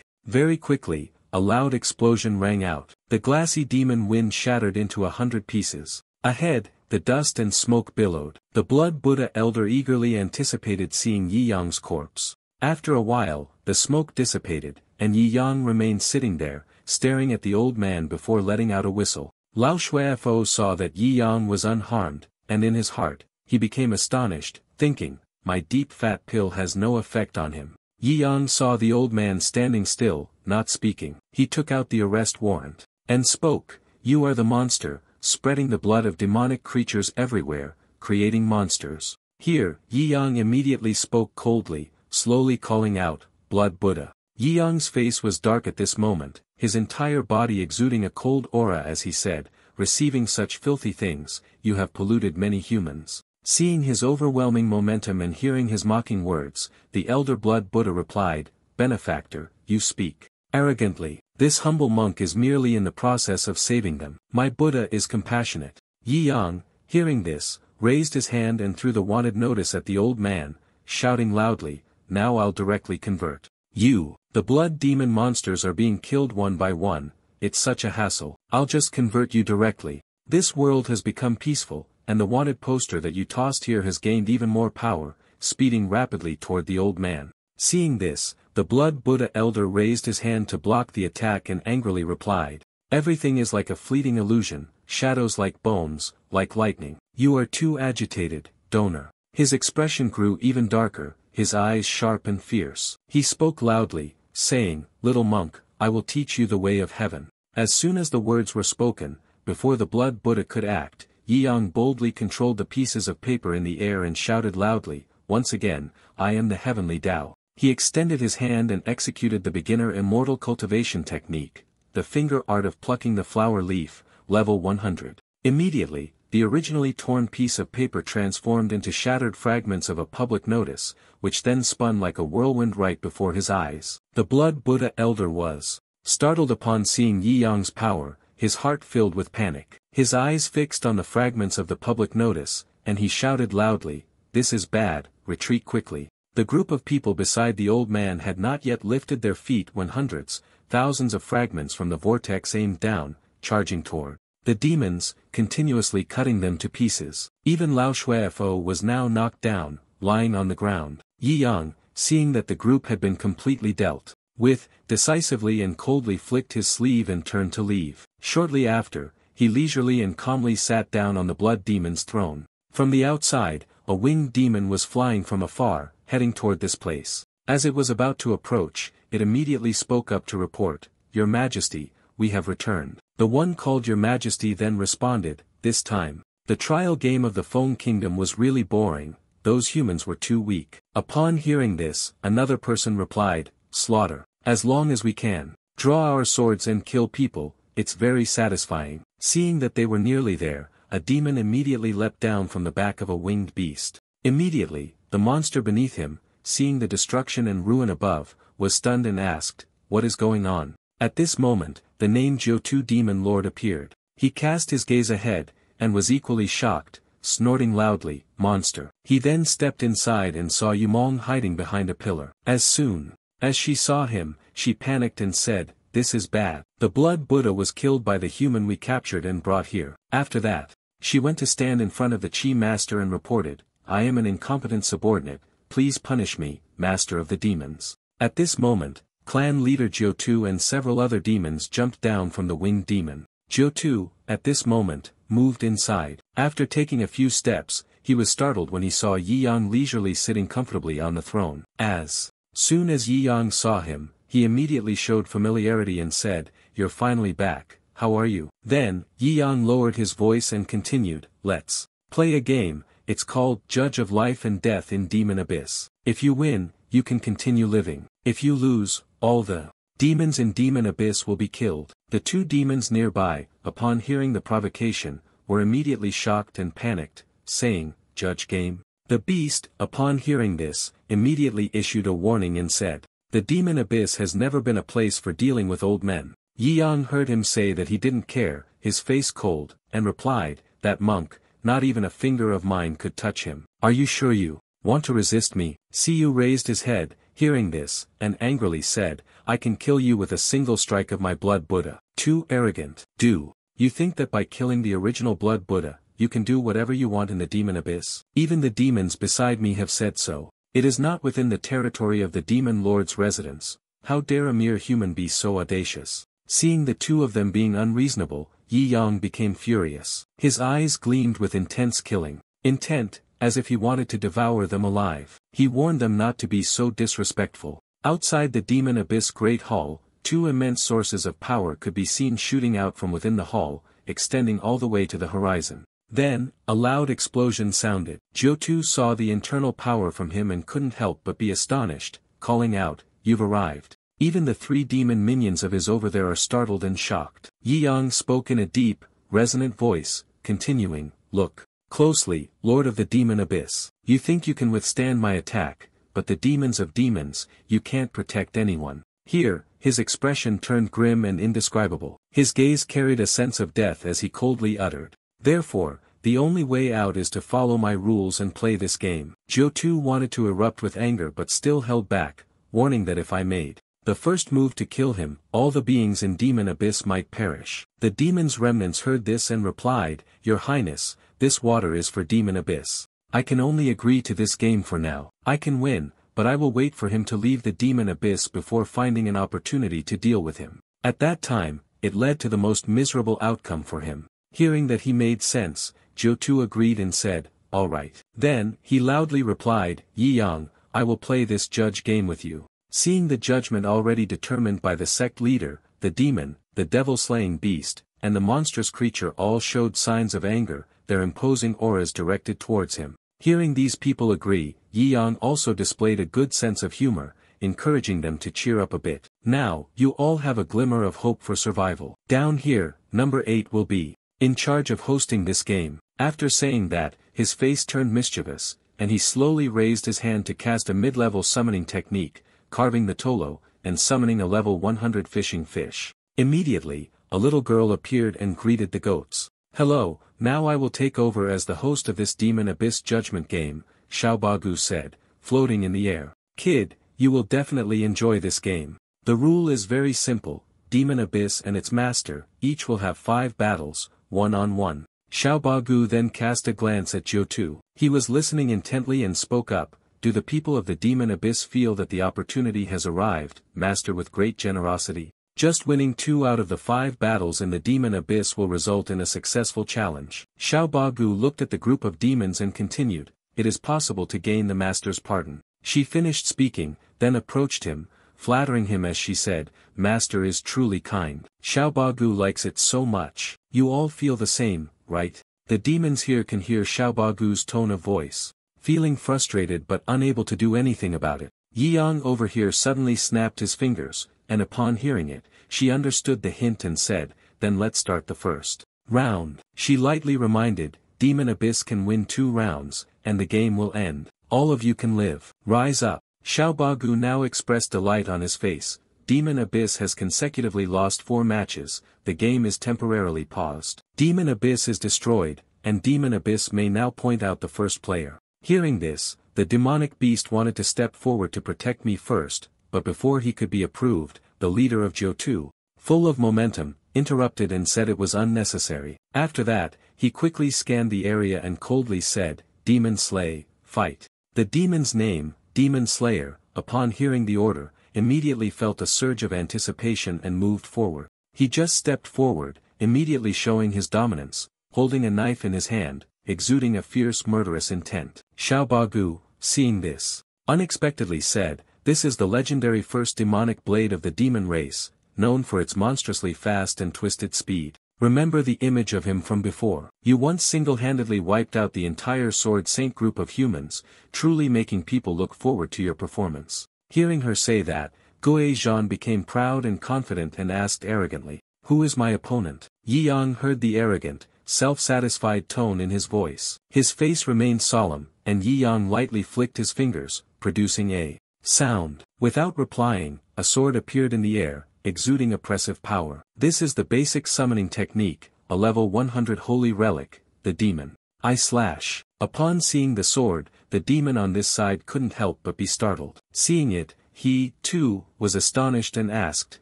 Very quickly, a loud explosion rang out. The glassy demon wind shattered into 100 pieces. Ahead, the dust and smoke billowed. The blood Buddha elder eagerly anticipated seeing Yi Yang's corpse. After a while, the smoke dissipated, and Yi Yang remained sitting there, staring at the old man before letting out a whistle. Lao Shuefo saw that Yi Yang was unharmed, and in his heart, he became astonished, thinking, my deep fat pill has no effect on him. Yi Yang saw the old man standing still, not speaking. He took out the arrest warrant, and spoke, you are the monster, spreading the blood of demonic creatures everywhere, creating monsters. Here, Yi Yang immediately spoke coldly, slowly calling out, blood Buddha. Yi Yang's face was dark at this moment, his entire body exuding a cold aura as he said, receiving such filthy things, you have polluted many humans. Seeing his overwhelming momentum and hearing his mocking words, the elder blood Buddha replied, benefactor, you speak arrogantly. This humble monk is merely in the process of saving them. My Buddha is compassionate. Yi Yang, hearing this, raised his hand and threw the wanted notice at the old man, shouting loudly, now I'll directly convert you. The blood demon monsters are being killed one by one, it's such a hassle. I'll just convert you directly. This world has become peaceful, and the wanted poster that you tossed here has gained even more power, speeding rapidly toward the old man. Seeing this, the blood Buddha elder raised his hand to block the attack and angrily replied, everything is like a fleeting illusion, shadows like bones, like lightning. You are too agitated, donor. His expression grew even darker, his eyes sharp and fierce. He spoke loudly, saying, "Little monk, I will teach you the way of heaven." As soon as the words were spoken, before the blood Buddha could act, Yi Yang boldly controlled the pieces of paper in the air and shouted loudly, "Once again, I am the heavenly Tao." He extended his hand and executed the beginner immortal cultivation technique, the finger art of plucking the flower leaf, level 100. Immediately, the originally torn piece of paper transformed into shattered fragments of a public notice, which then spun like a whirlwind right before his eyes. The blood Buddha elder was startled upon seeing Yi Yang's power, his heart filled with panic. His eyes fixed on the fragments of the public notice, and he shouted loudly, "This is bad, retreat quickly." The group of people beside the old man had not yet lifted their feet when hundreds, thousands of fragments from the vortex aimed down, charging toward the demons, continuously cutting them to pieces. Even Lao Shuefo was now knocked down, lying on the ground. Yi Yang, seeing that the group had been completely dealt with, decisively and coldly flicked his sleeve and turned to leave. Shortly after, he leisurely and calmly sat down on the blood demon's throne. From the outside, a winged demon was flying from afar, heading toward this place. As it was about to approach, it immediately spoke up to report, "Your Majesty, we have returned." The one called Your Majesty then responded, "This time, the trial game of the Feng Kingdom was really boring, those humans were too weak." Upon hearing this, another person replied, "Slaughter. As long as we can. Draw our swords and kill people, it's very satisfying." Seeing that they were nearly there, a demon immediately leapt down from the back of a winged beast. Immediately, the monster beneath him, seeing the destruction and ruin above, was stunned and asked, "What is going on?" At this moment, the named Jiu-Tu demon lord appeared. He cast his gaze ahead, and was equally shocked, snorting loudly, "Monster." He then stepped inside and saw Yumong hiding behind a pillar. As soon as she saw him, she panicked and said, "This is bad. The blood Buddha was killed by the human we captured and brought here." After that, she went to stand in front of the Chi Master and reported, "I am an incompetent subordinate, please punish me, Master of the Demons." At this moment, clan leader Jiu-Tu and several other demons jumped down from the winged demon. Jiu-Tu, at this moment, moved inside. After taking a few steps, he was startled when he saw Yi Yang leisurely sitting comfortably on the throne. As soon as Yi Yang saw him, he immediately showed familiarity and said, "You're finally back, how are you?" Then, Yi Yang lowered his voice and continued, "Let's play a game, it's called Judge of Life and Death in Demon Abyss. If you win, you can continue living. If you lose, all the demons in Demon Abyss will be killed." The two demons nearby, upon hearing the provocation, were immediately shocked and panicked, saying, "Judge game?" The beast, upon hearing this, immediately issued a warning and said, "The Demon Abyss has never been a place for dealing with old men." Yi Yang heard him say that he didn't care, his face cold, and replied, "That monk, not even a finger of mine could touch him. Are you sure you want to resist me?" Siyu raised his head, hearing this, and angrily said, "I can kill you with a single strike of my blood Buddha." Too arrogant. Do you think that by killing the original blood Buddha, you can do whatever you want in the Demon Abyss? Even the demons beside me have said so. It is not within the territory of the Demon Lord's residence. How dare a mere human be so audacious? Seeing the two of them being unreasonable, Yi Yang became furious. His eyes gleamed with intense killing intent, as if he wanted to devour them alive. He warned them not to be so disrespectful. Outside the Demon Abyss Great Hall, two immense sources of power could be seen shooting out from within the hall, extending all the way to the horizon. Then, a loud explosion sounded. Jiu-Tu saw the internal power from him and couldn't help but be astonished, calling out, "You've arrived." Even the three demon minions of his over there are startled and shocked. Yi Yang spoke in a deep, resonant voice, continuing, "Look closely, Lord of the Demon Abyss. You think you can withstand my attack, but the demons of demons, you can't protect anyone." Here, his expression turned grim and indescribable. His gaze carried a sense of death as he coldly uttered, "Therefore, the only way out is to follow my rules and play this game." Jiu-Tu wanted to erupt with anger but still held back, warning that if I made the first move to kill him, all the beings in Demon Abyss might perish. The demon's remnants heard this and replied, "Your Highness, this water is for Demon Abyss. I can only agree to this game for now. I can win, but I will wait for him to leave the Demon Abyss before finding an opportunity to deal with him." At that time, it led to the most miserable outcome for him. Hearing that he made sense, Jiu-Tu agreed and said, alright. Then, he loudly replied, Yi Yang, I will play this judge game with you. Seeing the judgment already determined by the sect leader, the demon, the devil-slaying beast, and the monstrous creature all showed signs of anger, their imposing auras directed towards him. Hearing these people agree, Yi Yang also displayed a good sense of humor, encouraging them to cheer up a bit. Now, you all have a glimmer of hope for survival. Down here, number 8 will be in charge of hosting this game. After saying that, his face turned mischievous, and he slowly raised his hand to cast a mid-level summoning technique, carving the Tolo, and summoning a level 100 fishing fish. Immediately, a little girl appeared and greeted the goats. Hello, now I will take over as the host of this Demon Abyss judgment game, Xiaobagu said, floating in the air. Kid, you will definitely enjoy this game. The rule is very simple, Demon Abyss and its master, each will have 5 battles, 1-on-1. Xiaobagu then cast a glance at Jiu-Tu. He was listening intently and spoke up, do the people of the Demon Abyss feel that the opportunity has arrived, master with great generosity? Just winning 2 out of the 5 battles in the Demon Abyss will result in a successful challenge. Xiaobagu looked at the group of demons and continued, it is possible to gain the master's pardon. She finished speaking, then approached him, flattering him as she said, Master is truly kind. Xiaobagu likes it so much. You all feel the same, right? The demons here can hear Xiaobagu's tone of voice. Feeling frustrated but unable to do anything about it, Yi Yang over here suddenly snapped his fingers, and upon hearing it, she understood the hint and said, then let's start the first round. She lightly reminded, Demon Abyss can win 2 rounds, and the game will end. All of you can live. Rise up. Xiaobagu now expressed delight on his face. Demon Abyss has consecutively lost 4 matches, the game is temporarily paused. Demon Abyss is destroyed, and Demon Abyss may now point out the first player. Hearing this, the demonic beast wanted to step forward to protect me first, but before he could be approved, the leader of Jiu-Tu, full of momentum, interrupted and said it was unnecessary. After that, he quickly scanned the area and coldly said, Demon Slay, fight. The demon's name, Demon Slayer, upon hearing the order, immediately felt a surge of anticipation and moved forward. He just stepped forward, immediately showing his dominance, holding a knife in his hand, exuding a fierce murderous intent. Xiaobagu, seeing this, unexpectedly said, this is the legendary first demonic blade of the demon race, known for its monstrously fast and twisted speed. Remember the image of him from before. You once single-handedly wiped out the entire Sword Saint group of humans, truly making people look forward to your performance. Hearing her say that, Guo Zhan became proud and confident and asked arrogantly, who is my opponent? Yi Yang heard the arrogant, self-satisfied tone in his voice. His face remained solemn, and Yi Yang lightly flicked his fingers, producing a sound. Without replying, a sword appeared in the air, exuding oppressive power. This is the basic summoning technique, a level 100 holy relic, the demon eye slash. Upon seeing the sword, the demon on this side couldn't help but be startled. Seeing it, he, too, was astonished and asked,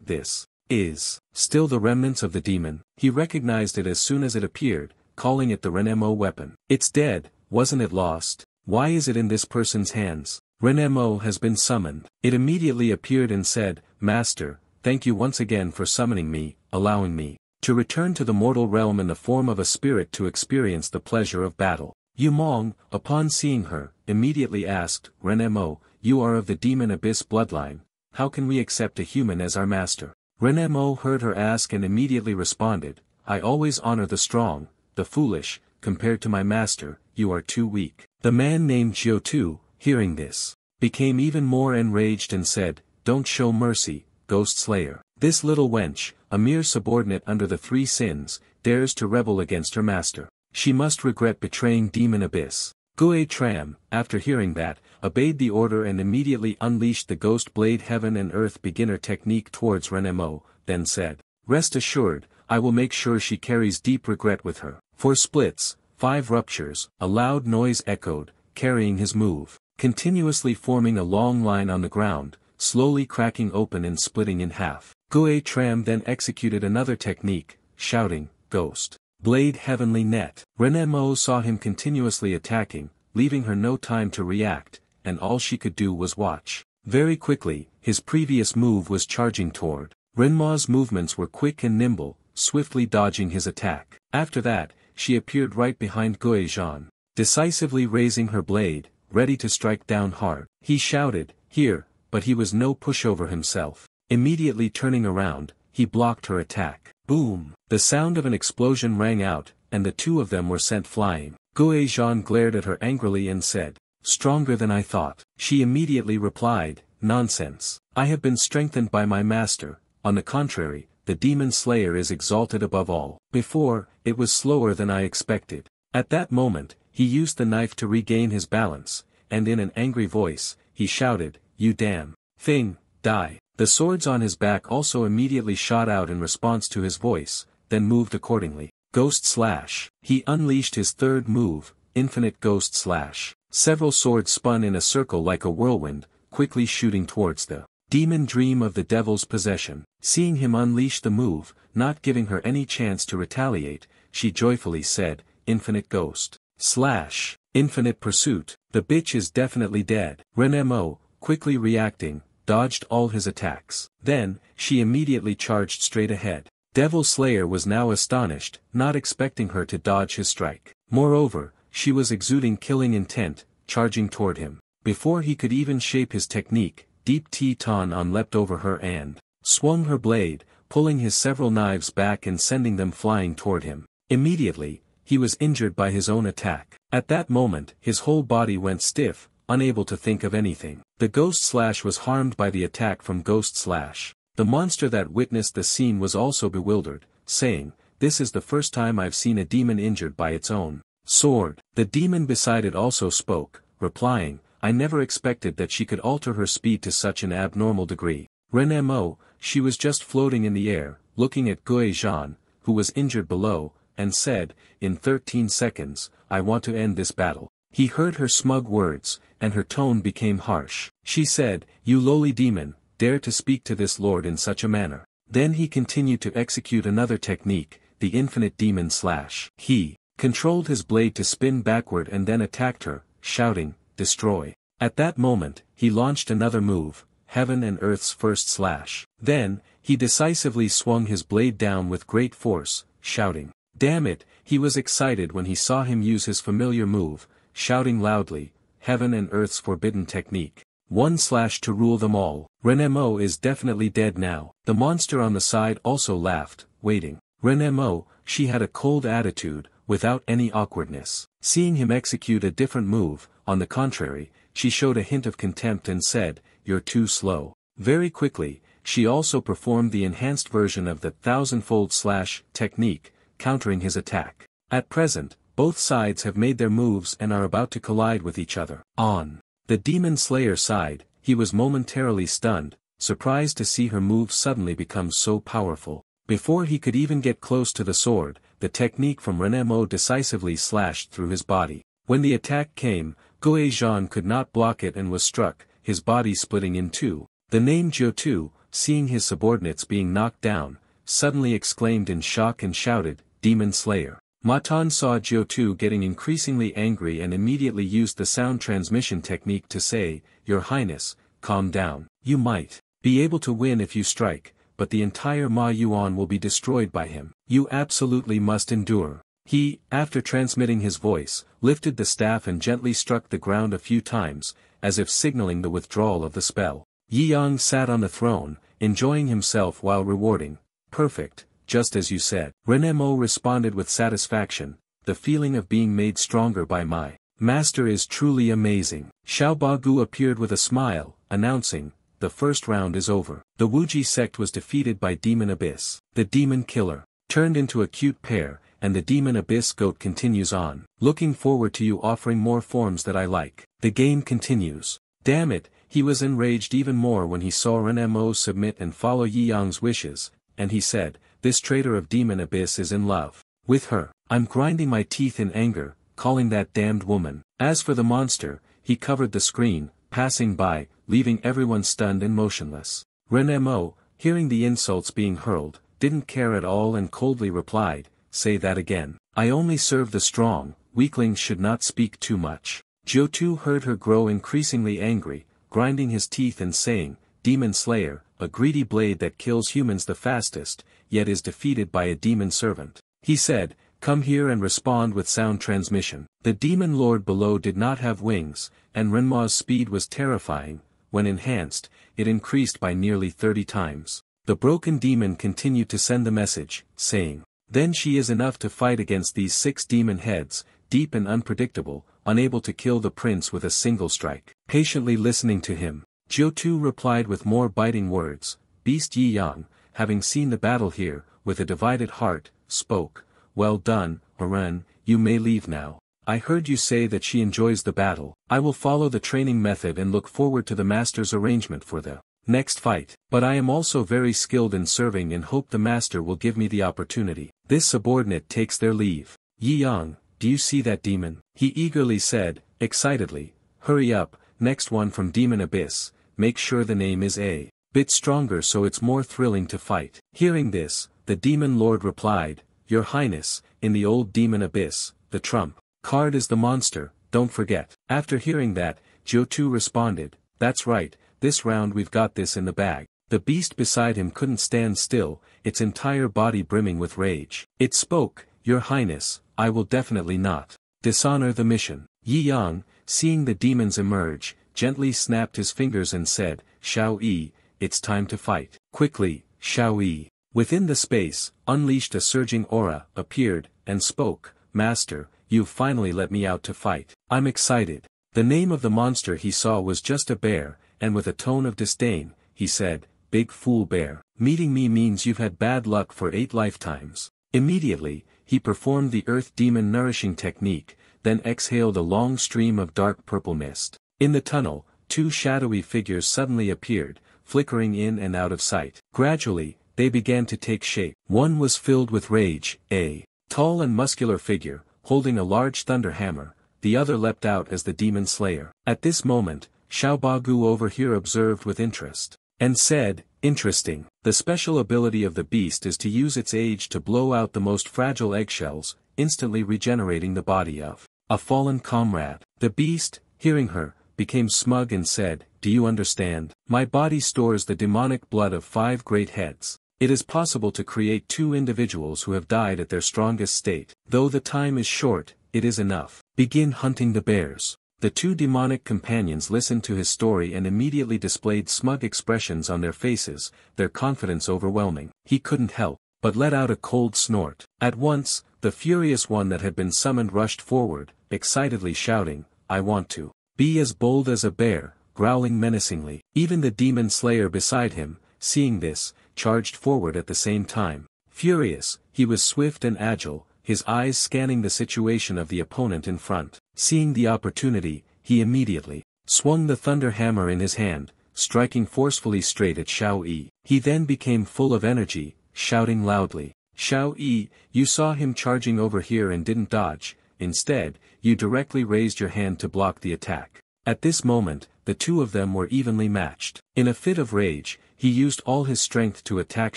this is still the remnants of the demon? He recognized it as soon as it appeared, calling it the Renemo weapon. It's dead, wasn't it lost? Why is it in this person's hands? Renemo has been summoned. It immediately appeared and said, Master, thank you once again for summoning me, allowing me to return to the mortal realm in the form of a spirit to experience the pleasure of battle. Yumong, upon seeing her, immediately asked, Renemo, you are of the Demon Abyss bloodline, how can we accept a human as our master? Renemo heard her ask and immediately responded, I always honor the strong, the foolish, compared to my master, you are too weak. The man named Jiu-Tu, hearing this, became even more enraged and said, don't show mercy, Ghost Slayer. This little wench, a mere subordinate under the 3 sins, dares to rebel against her master. She must regret betraying Demon Abyss. Guo Tram, after hearing that, obeyed the order and immediately unleashed the Ghost Blade Heaven and Earth beginner technique towards Renemo, then said, rest assured, I will make sure she carries deep regret with her. 4 splits, 5 ruptures, a loud noise echoed, carrying his move, continuously forming a long line on the ground, slowly cracking open and splitting in half. Guo Tram then executed another technique, shouting, Ghost Blade Heavenly Net. Renemo saw him continuously attacking, leaving her no time to react, and all she could do was watch. Very quickly, his previous move was charging toward. Renmo's movements were quick and nimble, swiftly dodging his attack. After that, she appeared right behind Guo Zhan. decisively raising her blade, ready to strike down hard. He shouted, "Here," but he was no pushover himself. Immediately turning around, he blocked her attack. Boom! The sound of an explosion rang out, and the two of them were sent flying. Guo Zhan glared at her angrily and said, "Stronger than I thought." She immediately replied, "Nonsense. I have been strengthened by my master. On the contrary, the demon slayer is exalted above all. Before, it was slower than I expected." At that moment, he used the knife to regain his balance, and in an angry voice, he shouted, "You damn thing, die." The swords on his back also immediately shot out in response to his voice, then moved accordingly. Ghost Slash. He unleashed his third move, Infinite Ghost Slash. Several swords spun in a circle like a whirlwind, quickly shooting towards the demon dream of the devil's possession. Seeing him unleash the move, not giving her any chance to retaliate, she joyfully said, "Infinite Ghost Slash. Infinite Pursuit. The bitch is definitely dead." Renemo, quickly reacting, dodged all his attacks. Then, she immediately charged straight ahead. Devil Slayer was now astonished, not expecting her to dodge his strike. Moreover, she was exuding killing intent, charging toward him. Before he could even shape his technique, Deep Teton leapt over her and swung her blade, pulling his several knives back and sending them flying toward him. Immediately, he was injured by his own attack. At that moment, his whole body went stiff, unable to think of anything. The Ghost Slash was harmed by the attack from Ghost Slash. The monster that witnessed the scene was also bewildered, saying, "This is the first time I've seen a demon injured by its own sword." The demon beside it also spoke, replying, "I never expected that she could alter her speed to such an abnormal degree." Renemo, she was just floating in the air, looking at Guo Zhan, who was injured below, and said, "In 13 seconds, I want to end this battle." He heard her smug words, and her tone became harsh. She said, "You lowly demon, dare to speak to this lord in such a manner." Then he continued to execute another technique, the Infinite Demon Slash. He controlled his blade to spin backward and then attacked her, shouting, "Destroy." At that moment, he launched another move, Heaven and Earth's First Slash. Then, he decisively swung his blade down with great force, shouting, "Damn it!" He was excited when he saw him use his familiar move, shouting loudly, "Heaven and Earth's Forbidden Technique. One slash to rule them all." Renemo is definitely dead now. The monster on the side also laughed, waiting. Renemo, she had a cold attitude, without any awkwardness. Seeing him execute a different move, on the contrary, she showed a hint of contempt and said, "You're too slow." Very quickly, she also performed the enhanced version of the thousandfold slash technique, countering his attack. At present, both sides have made their moves and are about to collide with each other. On the Demon Slayer side, he was momentarily stunned, surprised to see her moves suddenly become so powerful. Before he could even get close to the sword, the technique from Renemo decisively slashed through his body. When the attack came, Guo Zhan could not block it and was struck, his body splitting in two. The name Jiu-Tu, seeing his subordinates being knocked down, suddenly exclaimed in shock and shouted, "Demon Slayer." Matan saw Jiu-Tu getting increasingly angry and immediately used the sound transmission technique to say, "Your Highness, calm down. You might be able to win if you strike, but the entire Ma Yuan will be destroyed by him. You absolutely must endure." He, after transmitting his voice, lifted the staff and gently struck the ground a few times, as if signaling the withdrawal of the spell. Yi Yang sat on the throne, enjoying himself while rewarding, "Perfect, just as you said." Renemo responded with satisfaction, "The feeling of being made stronger by my master is truly amazing." Xiao Bagu appeared with a smile, announcing, "The first round is over." The Wuji sect was defeated by Demon Abyss. The Demon Killer turned into a cute pair, and the Demon Abyss goat continues on. Looking forward to you offering more forms that I like. The game continues. Damn it, he was enraged even more when he saw Renemo submit and follow Yi Yang's wishes, and he said, "This traitor of Demon Abyss is in love with her. I'm grinding my teeth in anger, calling that damned woman." As for the monster, he covered the screen, passing by, leaving everyone stunned and motionless. Renemo, hearing the insults being hurled, didn't care at all and coldly replied, "Say that again. I only serve the strong, weaklings should not speak too much." Jiu-Tu heard her grow increasingly angry, grinding his teeth and saying, "Demon Slayer, a greedy blade that kills humans the fastest, yet is defeated by a demon servant." He said, Come here and respond with sound transmission. The demon lord below did not have wings, and Renma's speed was terrifying. When enhanced, it increased by nearly 30 times. The broken demon continued to send the message, saying, "Then she is enough to fight against these 6 demon heads, deep and unpredictable, unable to kill the prince with a single strike." Patiently listening to him, Jiu-Tu replied with more biting words. Beast Yi Yang, having seen the battle here, with a divided heart, spoke, "Well done, Oren, you may leave now. I heard you say that she enjoys the battle. I will follow the training method and look forward to the master's arrangement for the next fight. But I am also very skilled in serving and hope the master will give me the opportunity." This subordinate takes their leave. "Yi Yang, do you see that demon?" he eagerly said, excitedly. "Hurry up, next one from Demon Abyss, make sure the name is a bit stronger so it's more thrilling to fight." Hearing this, the demon lord replied, "Your Highness, in the old Demon Abyss, the trump card is the monster, don't forget." After hearing that, Jiu-Tu responded, "That's right, this round we've got this in the bag." The beast beside him couldn't stand still, its entire body brimming with rage. It spoke, "Your Highness, I will definitely not dishonor the mission." Yi Yang, seeing the demons emerge, gently snapped his fingers and said, "Shao Yi, it's time to fight." Quickly, Shao Yi, within the space, unleashed a surging aura, appeared, and spoke, "Master, you've finally let me out to fight. I'm excited." The name of the monster he saw was just a bear, and with a tone of disdain, he said, "Big fool bear, meeting me means you've had bad luck for 8 lifetimes. Immediately, he performed the earth demon nourishing technique, then exhaled a long stream of dark purple mist. In the tunnel, 2 shadowy figures suddenly appeared, flickering in and out of sight. Gradually, they began to take shape. One was filled with rage, a tall and muscular figure, holding a large thunder hammer. The other leapt out as the demon slayer. At this moment, Xiaobagu over here observed with interest, and said, "Interesting. The special ability of the beast is to use its age to blow out the most fragile eggshells, instantly regenerating the body of a fallen comrade." The beast, hearing her, became smug and said, "Do you understand? My body stores the demonic blood of 5 great heads. It is possible to create 2 individuals who have died at their strongest state. Though the time is short, it is enough. Begin hunting the bears." The 2 demonic companions listened to his story and immediately displayed smug expressions on their faces, their confidence overwhelming. He couldn't help but let out a cold snort. At once, the furious one that had been summoned rushed forward, excitedly shouting, "I want to be as bold as a bear," growling menacingly. Even the demon slayer beside him, seeing this, charged forward at the same time. Furious, he was swift and agile, his eyes scanning the situation of the opponent in front. Seeing the opportunity, he immediately swung the thunder hammer in his hand, striking forcefully straight at Shao Yi. He then became full of energy, shouting loudly, "Shao Yi, you saw him charging over here and didn't dodge. Instead, you directly raised your hand to block the attack." At this moment, the 2 of them were evenly matched. In a fit of rage, he used all his strength to attack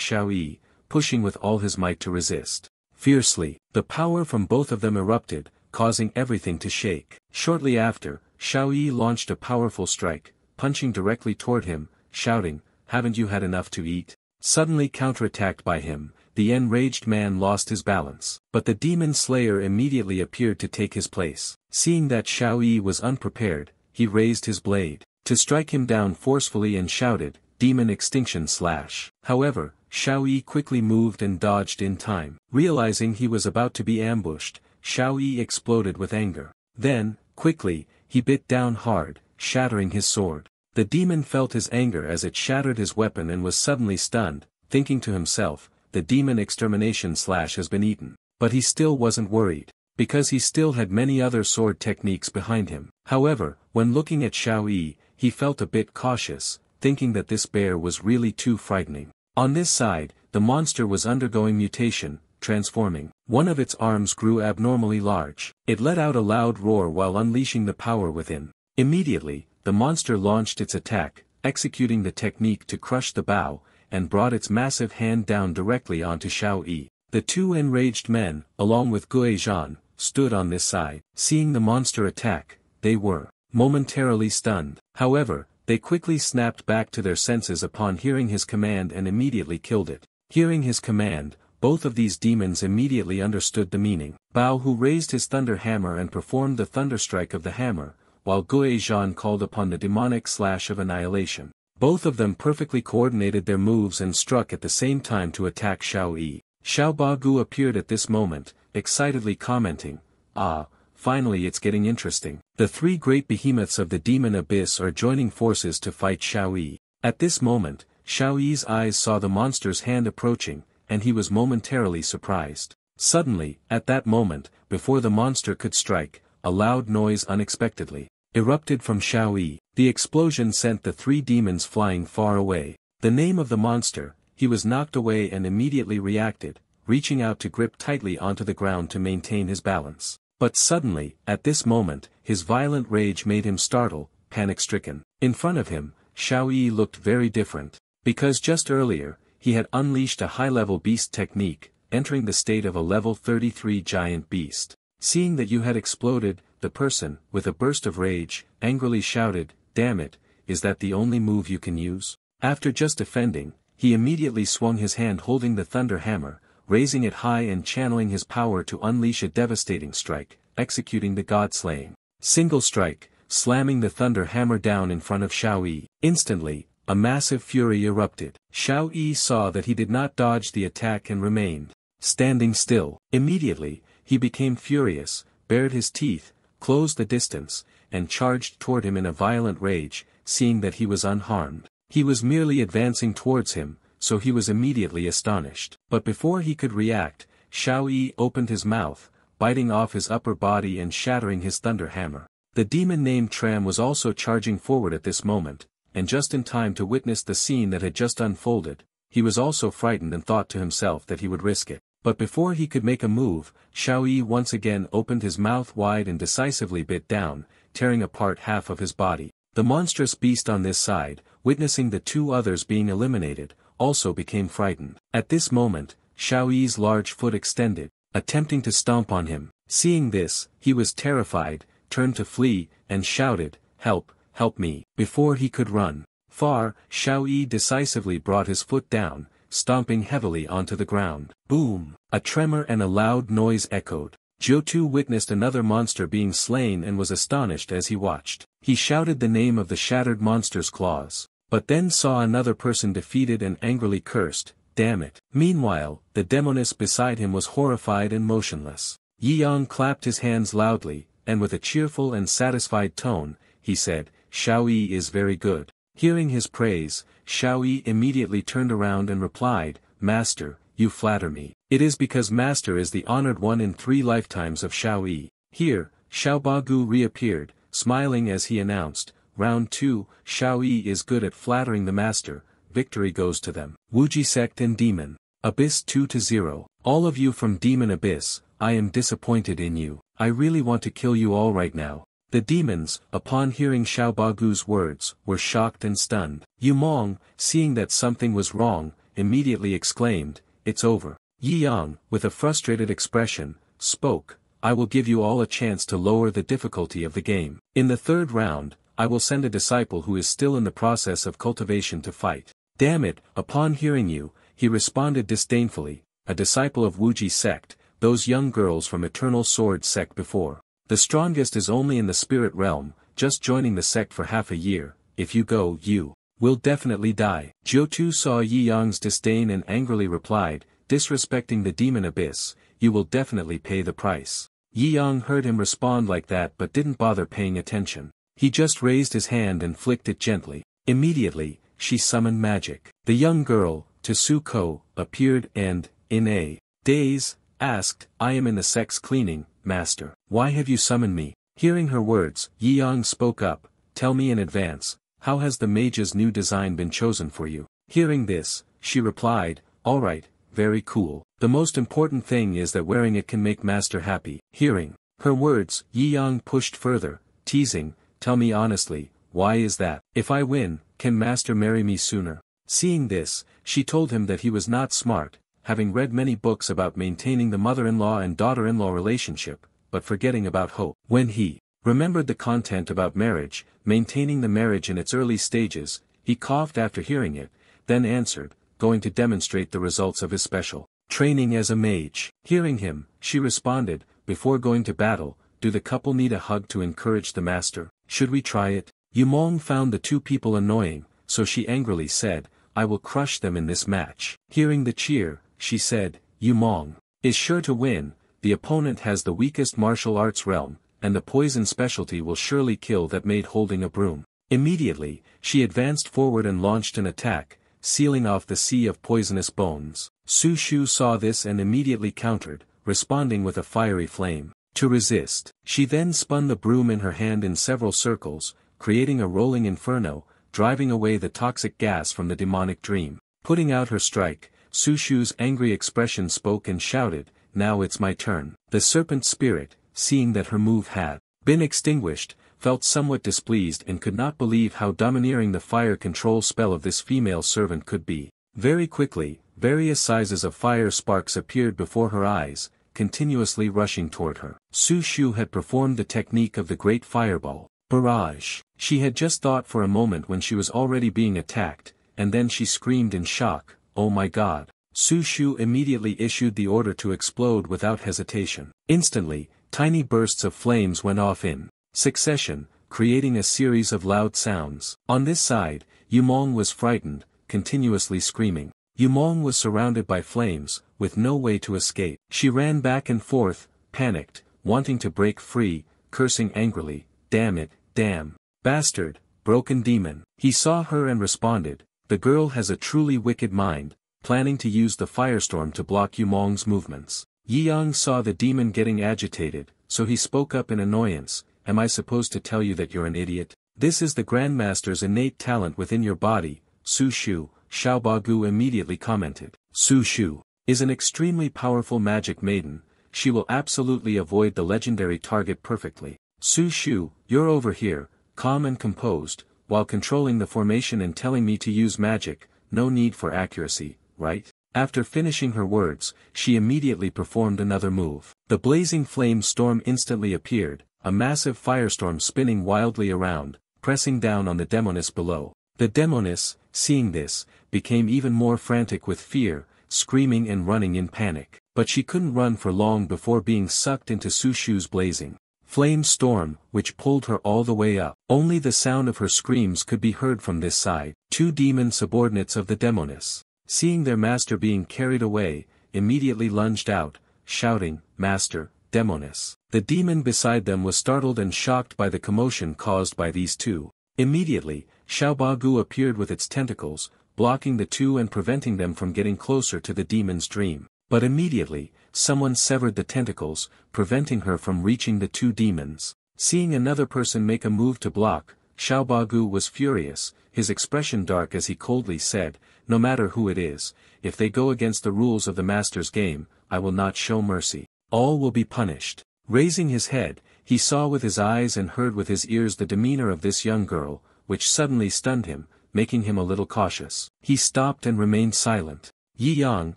Shao Yi, pushing with all his might to resist. Fiercely, the power from both of them erupted, causing everything to shake. Shortly after, Shao Yi launched a powerful strike, punching directly toward him, shouting, "Haven't you had enough to eat?" Suddenly counterattacked by him, the enraged man lost his balance. But the demon slayer immediately appeared to take his place. Seeing that Shao Yi was unprepared, he raised his blade to strike him down forcefully and shouted, "Demon extinction slash." However, Shao Yi quickly moved and dodged in time. Realizing he was about to be ambushed, Shao Yi exploded with anger. Then, quickly, he bit down hard, shattering his sword. The demon felt his anger as it shattered his weapon and was suddenly stunned, thinking to himself, "The demon extermination slash has been eaten." But he still wasn't worried, because he still had many other sword techniques behind him. However, when looking at Shao Yi, he felt a bit cautious, thinking that this bear was really too frightening. On this side, the monster was undergoing mutation, transforming. One of its arms grew abnormally large. It let out a loud roar while unleashing the power within. Immediately, the monster launched its attack, executing the technique to crush the bow, and brought its massive hand down directly onto Shao Yi. The 2 enraged men, along with Gue Zhan, stood on this side. Seeing the monster attack, they were momentarily stunned. However, they quickly snapped back to their senses upon hearing his command and immediately killed it. Hearing his command, both of these demons immediately understood the meaning. Bao Hu raised his thunder hammer and performed the thunderstrike of the hammer, while Guo Zhan called upon the demonic slash of annihilation. Both of them perfectly coordinated their moves and struck at the same time to attack Xiao Yi. Xiao Bagu appeared at this moment, excitedly commenting, "Ah, finally it's getting interesting. The three great behemoths of the demon abyss are joining forces to fight Xiao Yi." At this moment, Xiao Yi's eyes saw the monster's hand approaching, and he was momentarily surprised. Suddenly, at that moment, before the monster could strike, a loud noise unexpectedly erupted from Xiao Yi. The explosion sent the three demons flying far away. The name of the monster, he was knocked away and immediately reacted, reaching out to grip tightly onto the ground to maintain his balance. But suddenly, at this moment, his violent rage made him startle, panic-stricken. In front of him, Xiao Yi looked very different. Because just earlier, he had unleashed a high-level beast technique, entering the state of a level 33 giant beast. Seeing that you had exploded, the person, with a burst of rage, angrily shouted, "Damn it, is that the only move you can use?" After just defending, he immediately swung his hand holding the thunder hammer, raising it high and channeling his power to unleash a devastating strike, executing the god-slaying single strike, slamming the thunder hammer down in front of Xiao Yi. Instantly, a massive fury erupted. Xiao Yi saw that he did not dodge the attack and remained standing still. Immediately, he became furious, bared his teeth, closed the distance, and charged toward him in a violent rage, seeing that he was unharmed. He was merely advancing towards him, so he was immediately astonished. But before he could react, Xiao Yi opened his mouth, biting off his upper body and shattering his thunder hammer. The demon named Tram was also charging forward at this moment, and just in time to witness the scene that had just unfolded. He was also frightened and thought to himself that he would risk it. But before he could make a move, Xiao Yi once again opened his mouth wide and decisively bit down, tearing apart half of his body. The monstrous beast on this side, witnessing the two others being eliminated, also became frightened. At this moment, Xiao Yi's large foot extended, attempting to stomp on him. Seeing this, he was terrified, turned to flee, and shouted, "Help, help me!" Before he could run far, Xiao Yi decisively brought his foot down, stomping heavily onto the ground. Boom! A tremor and a loud noise echoed. Jiu-Tu witnessed another monster being slain and was astonished as he watched. He shouted the name of the shattered monster's claws, but then saw another person defeated and angrily cursed, "Damn it!" Meanwhile, the demoness beside him was horrified and motionless. Yi Yang clapped his hands loudly, and with a cheerful and satisfied tone, he said, "Xiao Yi is very good." Hearing his praise, Xiao Yi immediately turned around and replied, "Master, you flatter me. It is because Master is the honored one in 3 lifetimes of Xiao Yi." Here, Xiao Bagu reappeared, smiling as he announced, "Round 2, Xiao Yi is good at flattering the Master, victory goes to them." Wuji Sect and Demon Abyss 2-0. All of you from Demon Abyss, I am disappointed in you. I really want to kill you all right now. The demons, upon hearing Xiao Bagu's words, were shocked and stunned. Yu Mong, seeing that something was wrong, immediately exclaimed, "It's over." Yi Yang, with a frustrated expression, spoke, "I will give you all a chance to lower the difficulty of the game. In the 3rd round, I will send a disciple who is still in the process of cultivation to fight." "Damn it!" Upon hearing you, he responded disdainfully, "A disciple of Wuji Sect, those young girls from Eternal Sword Sect before. The strongest is only in the spirit realm, just joining the sect for half a year. If you go, you will definitely die." Jiu-Tu saw Yi Yang's disdain and angrily replied, "Disrespecting the demon abyss, you will definitely pay the price." Yi Yang heard him respond like that but didn't bother paying attention. He just raised his hand and flicked it gently. Immediately, she summoned magic. The young girl, Tsuko, appeared and, in a daze, asked, "I am in the sect's cleaning, Master. Why have you summoned me?" Hearing her words, Yi Yang spoke up, "Tell me in advance, how has the mage's new design been chosen for you?" Hearing this, she replied, "All right, very cool. The most important thing is that wearing it can make Master happy." Hearing her words, Yi Yang pushed further, teasing, "Tell me honestly, why is that? If I win, can Master marry me sooner?" Seeing this, she told him that he was not smart, having read many books about maintaining the mother-in-law and daughter-in-law relationship, but forgetting about hope. When he remembered the content about marriage, maintaining the marriage in its early stages, he coughed after hearing it, then answered, going to demonstrate the results of his special training as a mage. Hearing him, she responded, before going to battle, do the couple need a hug to encourage the master? Should we try it? Yumong found the two people annoying, so she angrily said, I will crush them in this match. Hearing the cheer, she said, Yumong is sure to win, the opponent has the weakest martial arts realm, and the poison specialty will surely kill that maid holding a broom. Immediately, she advanced forward and launched an attack, sealing off the sea of poisonous bones. Su Shu saw this and immediately countered, responding with a fiery flame. To resist, she then spun the broom in her hand in several circles, creating a rolling inferno, driving away the toxic gas from the demonic dream. Putting out her strike, Su Shu's angry expression spoke and shouted, now it's my turn. The serpent spirit, seeing that her move had been extinguished, felt somewhat displeased and could not believe how domineering the fire control spell of this female servant could be. Very quickly, various sizes of fire sparks appeared before her eyes, continuously rushing toward her. Su Shu had performed the technique of the great fireball barrage. She had just thought for a moment when she was already being attacked, and then she screamed in shock, oh my god. Su Shu immediately issued the order to explode without hesitation. Instantly, tiny bursts of flames went off in succession, creating a series of loud sounds. On this side, Yumong was frightened, continuously screaming. Yumong was surrounded by flames, with no way to escape. She ran back and forth, panicked, wanting to break free, cursing angrily, damn it, damn, bastard, broken demon. He saw her and responded, the girl has a truly wicked mind, planning to use the firestorm to block Yumong's movements. Yi Yang saw the demon getting agitated, so he spoke up in annoyance, am I supposed to tell you that you're an idiot? This is the Grandmaster's innate talent within your body, Su Shu. Xiaobagu immediately commented. Su Shu is an extremely powerful magic maiden, she will absolutely avoid the legendary target perfectly. Su Shu, you're over here, calm and composed, while controlling the formation and telling me to use magic, no need for accuracy, right? After finishing her words, she immediately performed another move. The blazing flame storm instantly appeared, a massive firestorm spinning wildly around, pressing down on the demoness below. The demoness, seeing this, became even more frantic with fear, screaming and running in panic. But she couldn't run for long before being sucked into Su Shu's blazing flame storm, which pulled her all the way up. Only the sound of her screams could be heard from this side. Two demon subordinates of the demoness, seeing their master being carried away, immediately lunged out, shouting, Master, demoness. The demon beside them was startled and shocked by the commotion caused by these two. Immediately, Xiaobagu appeared with its tentacles, blocking the two and preventing them from getting closer to the demon's dream. But immediately, someone severed the tentacles, preventing her from reaching the two demons. Seeing another person make a move to block, Xiaobagu was furious, his expression dark as he coldly said, no matter who it is, if they go against the rules of the master's game, I will not show mercy. All will be punished. Raising his head, he saw with his eyes and heard with his ears the demeanor of this young girl, which suddenly stunned him, making him a little cautious. He stopped and remained silent. Yi Yang,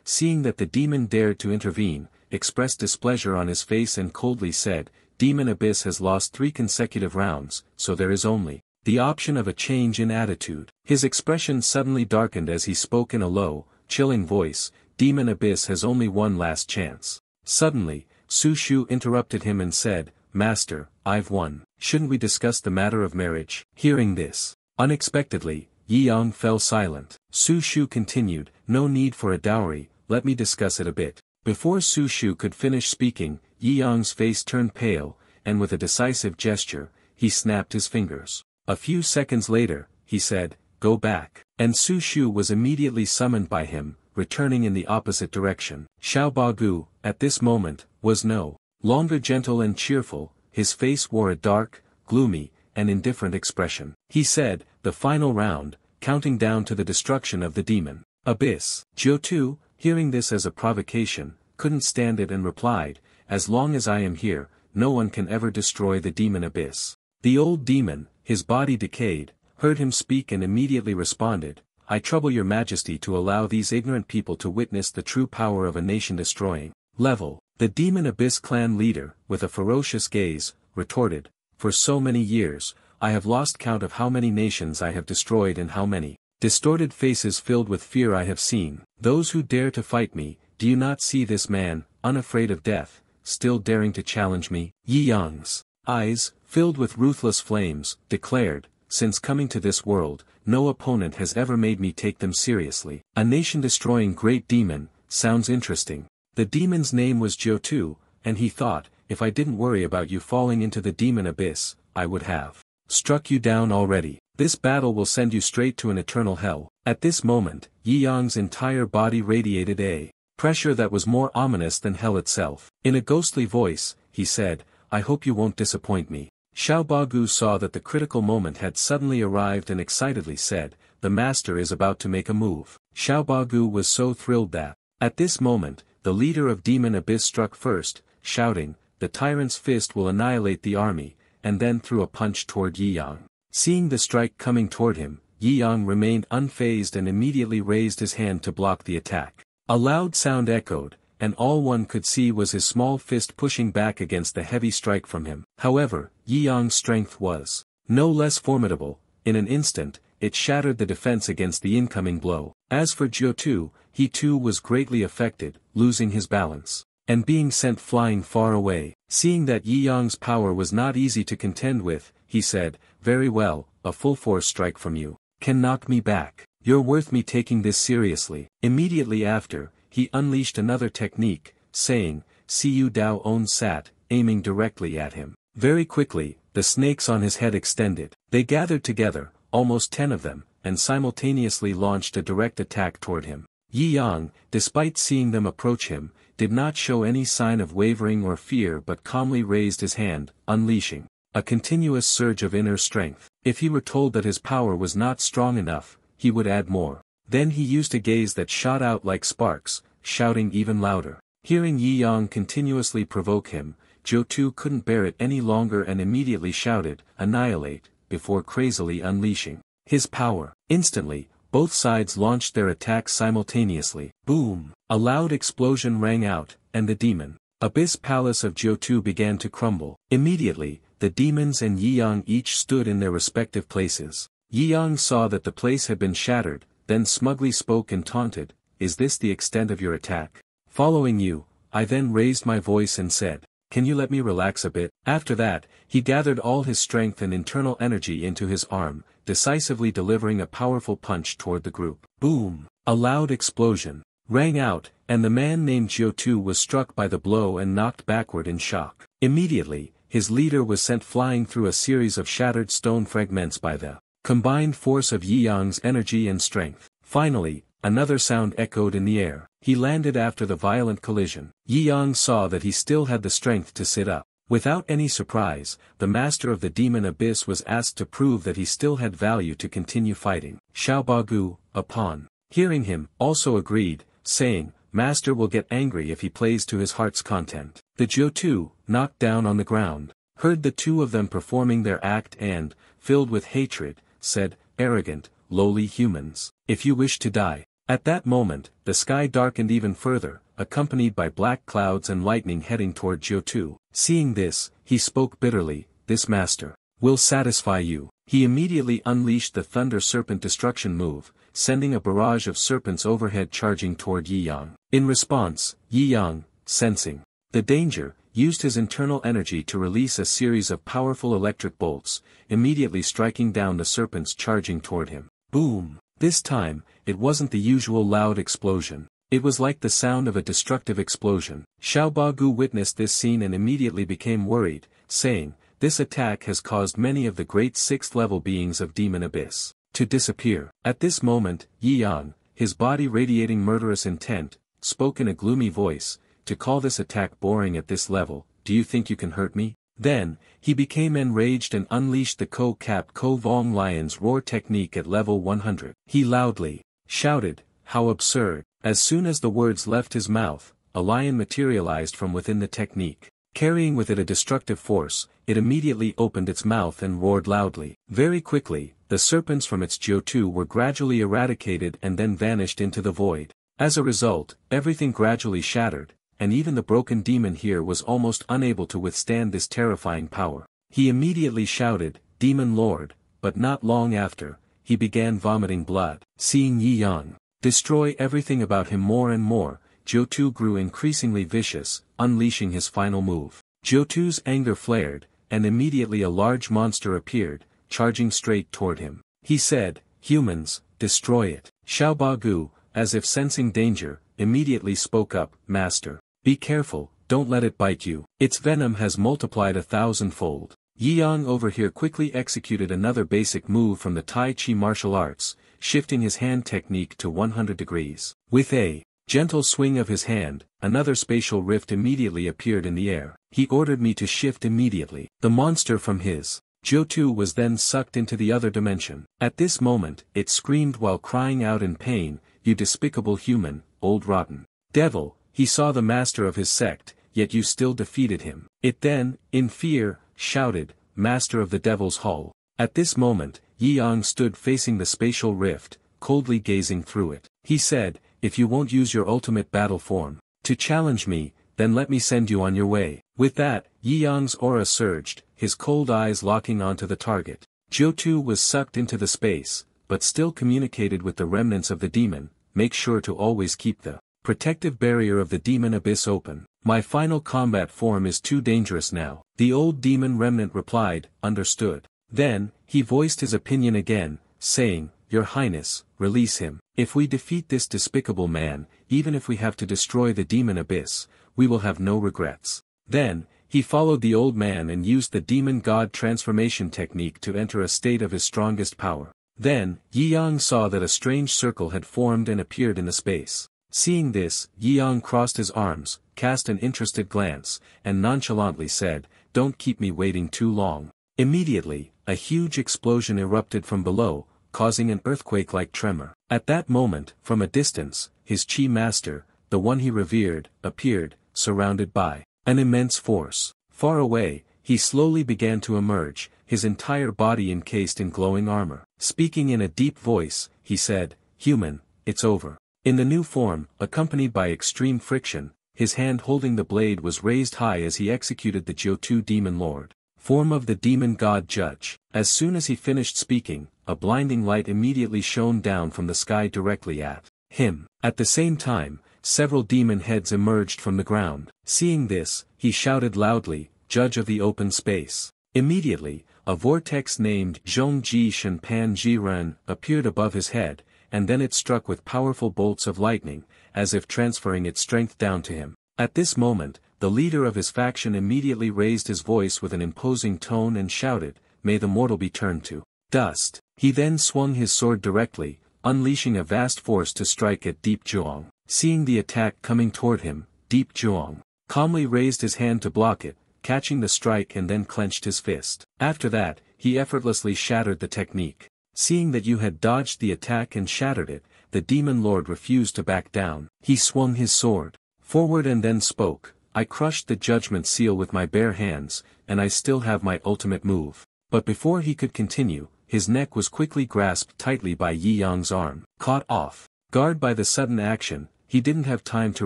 seeing that the demon dared to intervene, expressed displeasure on his face and coldly said, Demon Abyss has lost 3 consecutive rounds, so there is only the option of a change in attitude. His expression suddenly darkened as he spoke in a low, chilling voice, Demon Abyss has only one last chance. Suddenly, Su Shu interrupted him and said, Master, I've won. Shouldn't we discuss the matter of marriage? Hearing this, unexpectedly, Yi Yang fell silent. Su Shu continued, no need for a dowry, let me discuss it a bit. Before Su Shu could finish speaking, Yi Yang's face turned pale, and with a decisive gesture, he snapped his fingers. A few seconds later, he said, go back. And Su Shu was immediately summoned by him, returning in the opposite direction. Xiaobagu, at this moment, was no longer gentle and cheerful, his face wore a dark, gloomy, and indifferent expression. He said, the final round, counting down to the destruction of the demon Abyss. Jiu-Tu, hearing this as a provocation, couldn't stand it and replied, as long as I am here, no one can ever destroy the demon Abyss. The old demon, his body decayed, heard him speak and immediately responded, I trouble your majesty to allow these ignorant people to witness the true power of a nation-destroying level. The demon Abyss clan leader, with a ferocious gaze, retorted, for so many years, I have lost count of how many nations I have destroyed and how many distorted faces filled with fear I have seen. Those who dare to fight me, do you not see this man, unafraid of death, still daring to challenge me? Yi Yang's eyes, filled with ruthless flames, declared, since coming to this world, no opponent has ever made me take them seriously. A nation-destroying great demon, sounds interesting. The demon's name was Jiu-Tu, and he thought, if I didn't worry about you falling into the demon abyss, I would have struck you down already. This battle will send you straight to an eternal hell. At this moment, Yi Yang's entire body radiated a pressure that was more ominous than hell itself. In a ghostly voice, he said, I hope you won't disappoint me. Xiao Bagu saw that the critical moment had suddenly arrived and excitedly said, the master is about to make a move. Xiao Bagu was so thrilled that, at this moment, the leader of Demon Abyss struck first, shouting, the tyrant's fist will annihilate the army, and then threw a punch toward Yi Yang. Seeing the strike coming toward him, Yi Yang remained unfazed and immediately raised his hand to block the attack. A loud sound echoed, and all one could see was his small fist pushing back against the heavy strike from him. However, Yi Yang's strength was no less formidable. In an instant, it shattered the defense against the incoming blow. As for Jiu-Tu, he too was greatly affected, losing his balance, and being sent flying far away. Seeing that Yi Yang's power was not easy to contend with, he said, very well, a full-force strike from you can knock me back. You're worth me taking this seriously. Immediately after, he unleashed another technique, saying, see you Dao On Sat, aiming directly at him. Very quickly, the snakes on his head extended. They gathered together, almost 10 of them, and simultaneously launched a direct attack toward him. Yi Yang, despite seeing them approach him, did not show any sign of wavering or fear but calmly raised his hand, unleashing a continuous surge of inner strength. If he were told that his power was not strong enough, he would add more. Then he used a gaze that shot out like sparks, shouting even louder. Hearing Yi Yang continuously provoke him, Jiu-Tu couldn't bear it any longer and immediately shouted, annihilate, before crazily unleashing his power. Instantly, both sides launched their attacks simultaneously. Boom! A loud explosion rang out, and the demon abyss palace of Jiu-Tu began to crumble. Immediately, the demons and Yi Yang each stood in their respective places. Yi Yang saw that the place had been shattered, then smugly spoke and taunted, is this the extent of your attack? Following you, I then raised my voice and said, can you let me relax a bit? After that, he gathered all his strength and internal energy into his arm, decisively delivering a powerful punch toward the group. Boom! A loud explosion rang out, and the man named Jiu-Tu was struck by the blow and knocked backward in shock. Immediately, his leader was sent flying through a series of shattered stone fragments by the combined force of Yi Yang's energy and strength. Finally, another sound echoed in the air. He landed after the violent collision. Yi Yang saw that he still had the strength to sit up. Without any surprise, the master of the demon abyss was asked to prove that he still had value to continue fighting. Xiao Bagu, upon hearing him, also agreed, saying, Master will get angry if he plays to his heart's content. The Jiu-Tu, knocked down on the ground, heard the two of them performing their act and, filled with hatred, said, arrogant, lowly humans, if you wish to die. At that moment, the sky darkened even further, accompanied by black clouds and lightning heading toward Jiu-Tu. Seeing this, he spoke bitterly, this master will satisfy you. He immediately unleashed the Thunder Serpent Destruction move, sending a barrage of serpents overhead charging toward Yi Yang. In response, Yi Yang, sensing the danger, used his internal energy to release a series of powerful electric bolts, immediately striking down the serpents charging toward him. Boom! This time, it wasn't the usual loud explosion. It was like the sound of a destructive explosion. Xiao Bagu witnessed this scene and immediately became worried, saying, this attack has caused many of the great 6th-level beings of Demon Abyss to disappear. At this moment, Yi Yang, his body radiating murderous intent, spoke in a gloomy voice, to call this attack boring at this level, do you think you can hurt me? Then, he became enraged and unleashed the Ko-Cap Ko-Vong Lion's Roar technique at level 100. He loudly shouted, how absurd. As soon as the words left his mouth, a lion materialized from within the technique. Carrying with it a destructive force, it immediately opened its mouth and roared loudly. Very quickly, the serpents from its Jiu-Tu were gradually eradicated and then vanished into the void. As a result, everything gradually shattered, and even the broken demon here was almost unable to withstand this terrifying power. He immediately shouted, Demon Lord, but not long after, he began vomiting blood. Seeing Yi Yang destroy everything about him more and more, Jiu-Tu grew increasingly vicious, unleashing his final move. Jiu-Tu's anger flared, and immediately a large monster appeared, charging straight toward him. He said, "Humans, destroy it." Xiao Bagu, as if sensing danger, immediately spoke up, "Master, be careful, don't let it bite you. Its venom has multiplied 1,000-fold. Yi Yang over here quickly executed another basic move from the Tai Chi martial arts, shifting his hand technique to 100 degrees. With a gentle swing of his hand, another spatial rift immediately appeared in the air. He ordered me to shift immediately. The monster from his Jiu-Tu was then sucked into the other dimension. At this moment, it screamed while crying out in pain, "You despicable human, old rotten devil." He saw the master of his sect, yet you still defeated him. It then, in fear, shouted, "Master of the Devil's Hall." At this moment, Yi Yang stood facing the spatial rift, coldly gazing through it. He said, "If you won't use your ultimate battle form to challenge me, then let me send you on your way." With that, Yi Yang's aura surged, his cold eyes locking onto the target. Jiu-Tu was sucked into the space, but still communicated with the remnants of the demon. "Make sure to always keep the protective barrier of the demon abyss open. My final combat form is too dangerous now." The old demon remnant replied, "Understood." Then, he voiced his opinion again, saying, "Your Highness, release him. If we defeat this despicable man, even if we have to destroy the demon abyss, we will have no regrets." Then, he followed the old man and used the demon god transformation technique to enter a state of his strongest power. Then, Yi Yang saw that a strange circle had formed and appeared in the space. Seeing this, Yi Yang crossed his arms, cast an interested glance, and nonchalantly said, "Don't keep me waiting too long." Immediately, a huge explosion erupted from below, causing an earthquake-like tremor. At that moment, from a distance, his Chi master, the one he revered, appeared, surrounded by an immense force. Far away, he slowly began to emerge, his entire body encased in glowing armor. Speaking in a deep voice, he said, "Human, it's over." In the new form, accompanied by extreme friction, his hand holding the blade was raised high as he executed the Jiu-Tu demon lord form of the demon god judge. As soon as he finished speaking, a blinding light immediately shone down from the sky directly at him. At the same time, several demon heads emerged from the ground. Seeing this, he shouted loudly, "Judge of the open space." Immediately, a vortex named Zhongji Shenpan Jiren appeared above his head, and then it struck with powerful bolts of lightning, as if transferring its strength down to him. At this moment, the leader of his faction immediately raised his voice with an imposing tone and shouted, "May the mortal be turned to dust." He then swung his sword directly, unleashing a vast force to strike at Deep Zhuang. Seeing the attack coming toward him, Deep Zhuang calmly raised his hand to block it, catching the strike and then clenched his fist. After that, he effortlessly shattered the technique. Seeing that you had dodged the attack and shattered it, the demon lord refused to back down. He swung his sword forward and then spoke, "I crushed the judgment seal with my bare hands, and I still have my ultimate move." But before he could continue, his neck was quickly grasped tightly by Yi Yang's arm. Caught off guard by the sudden action, he didn't have time to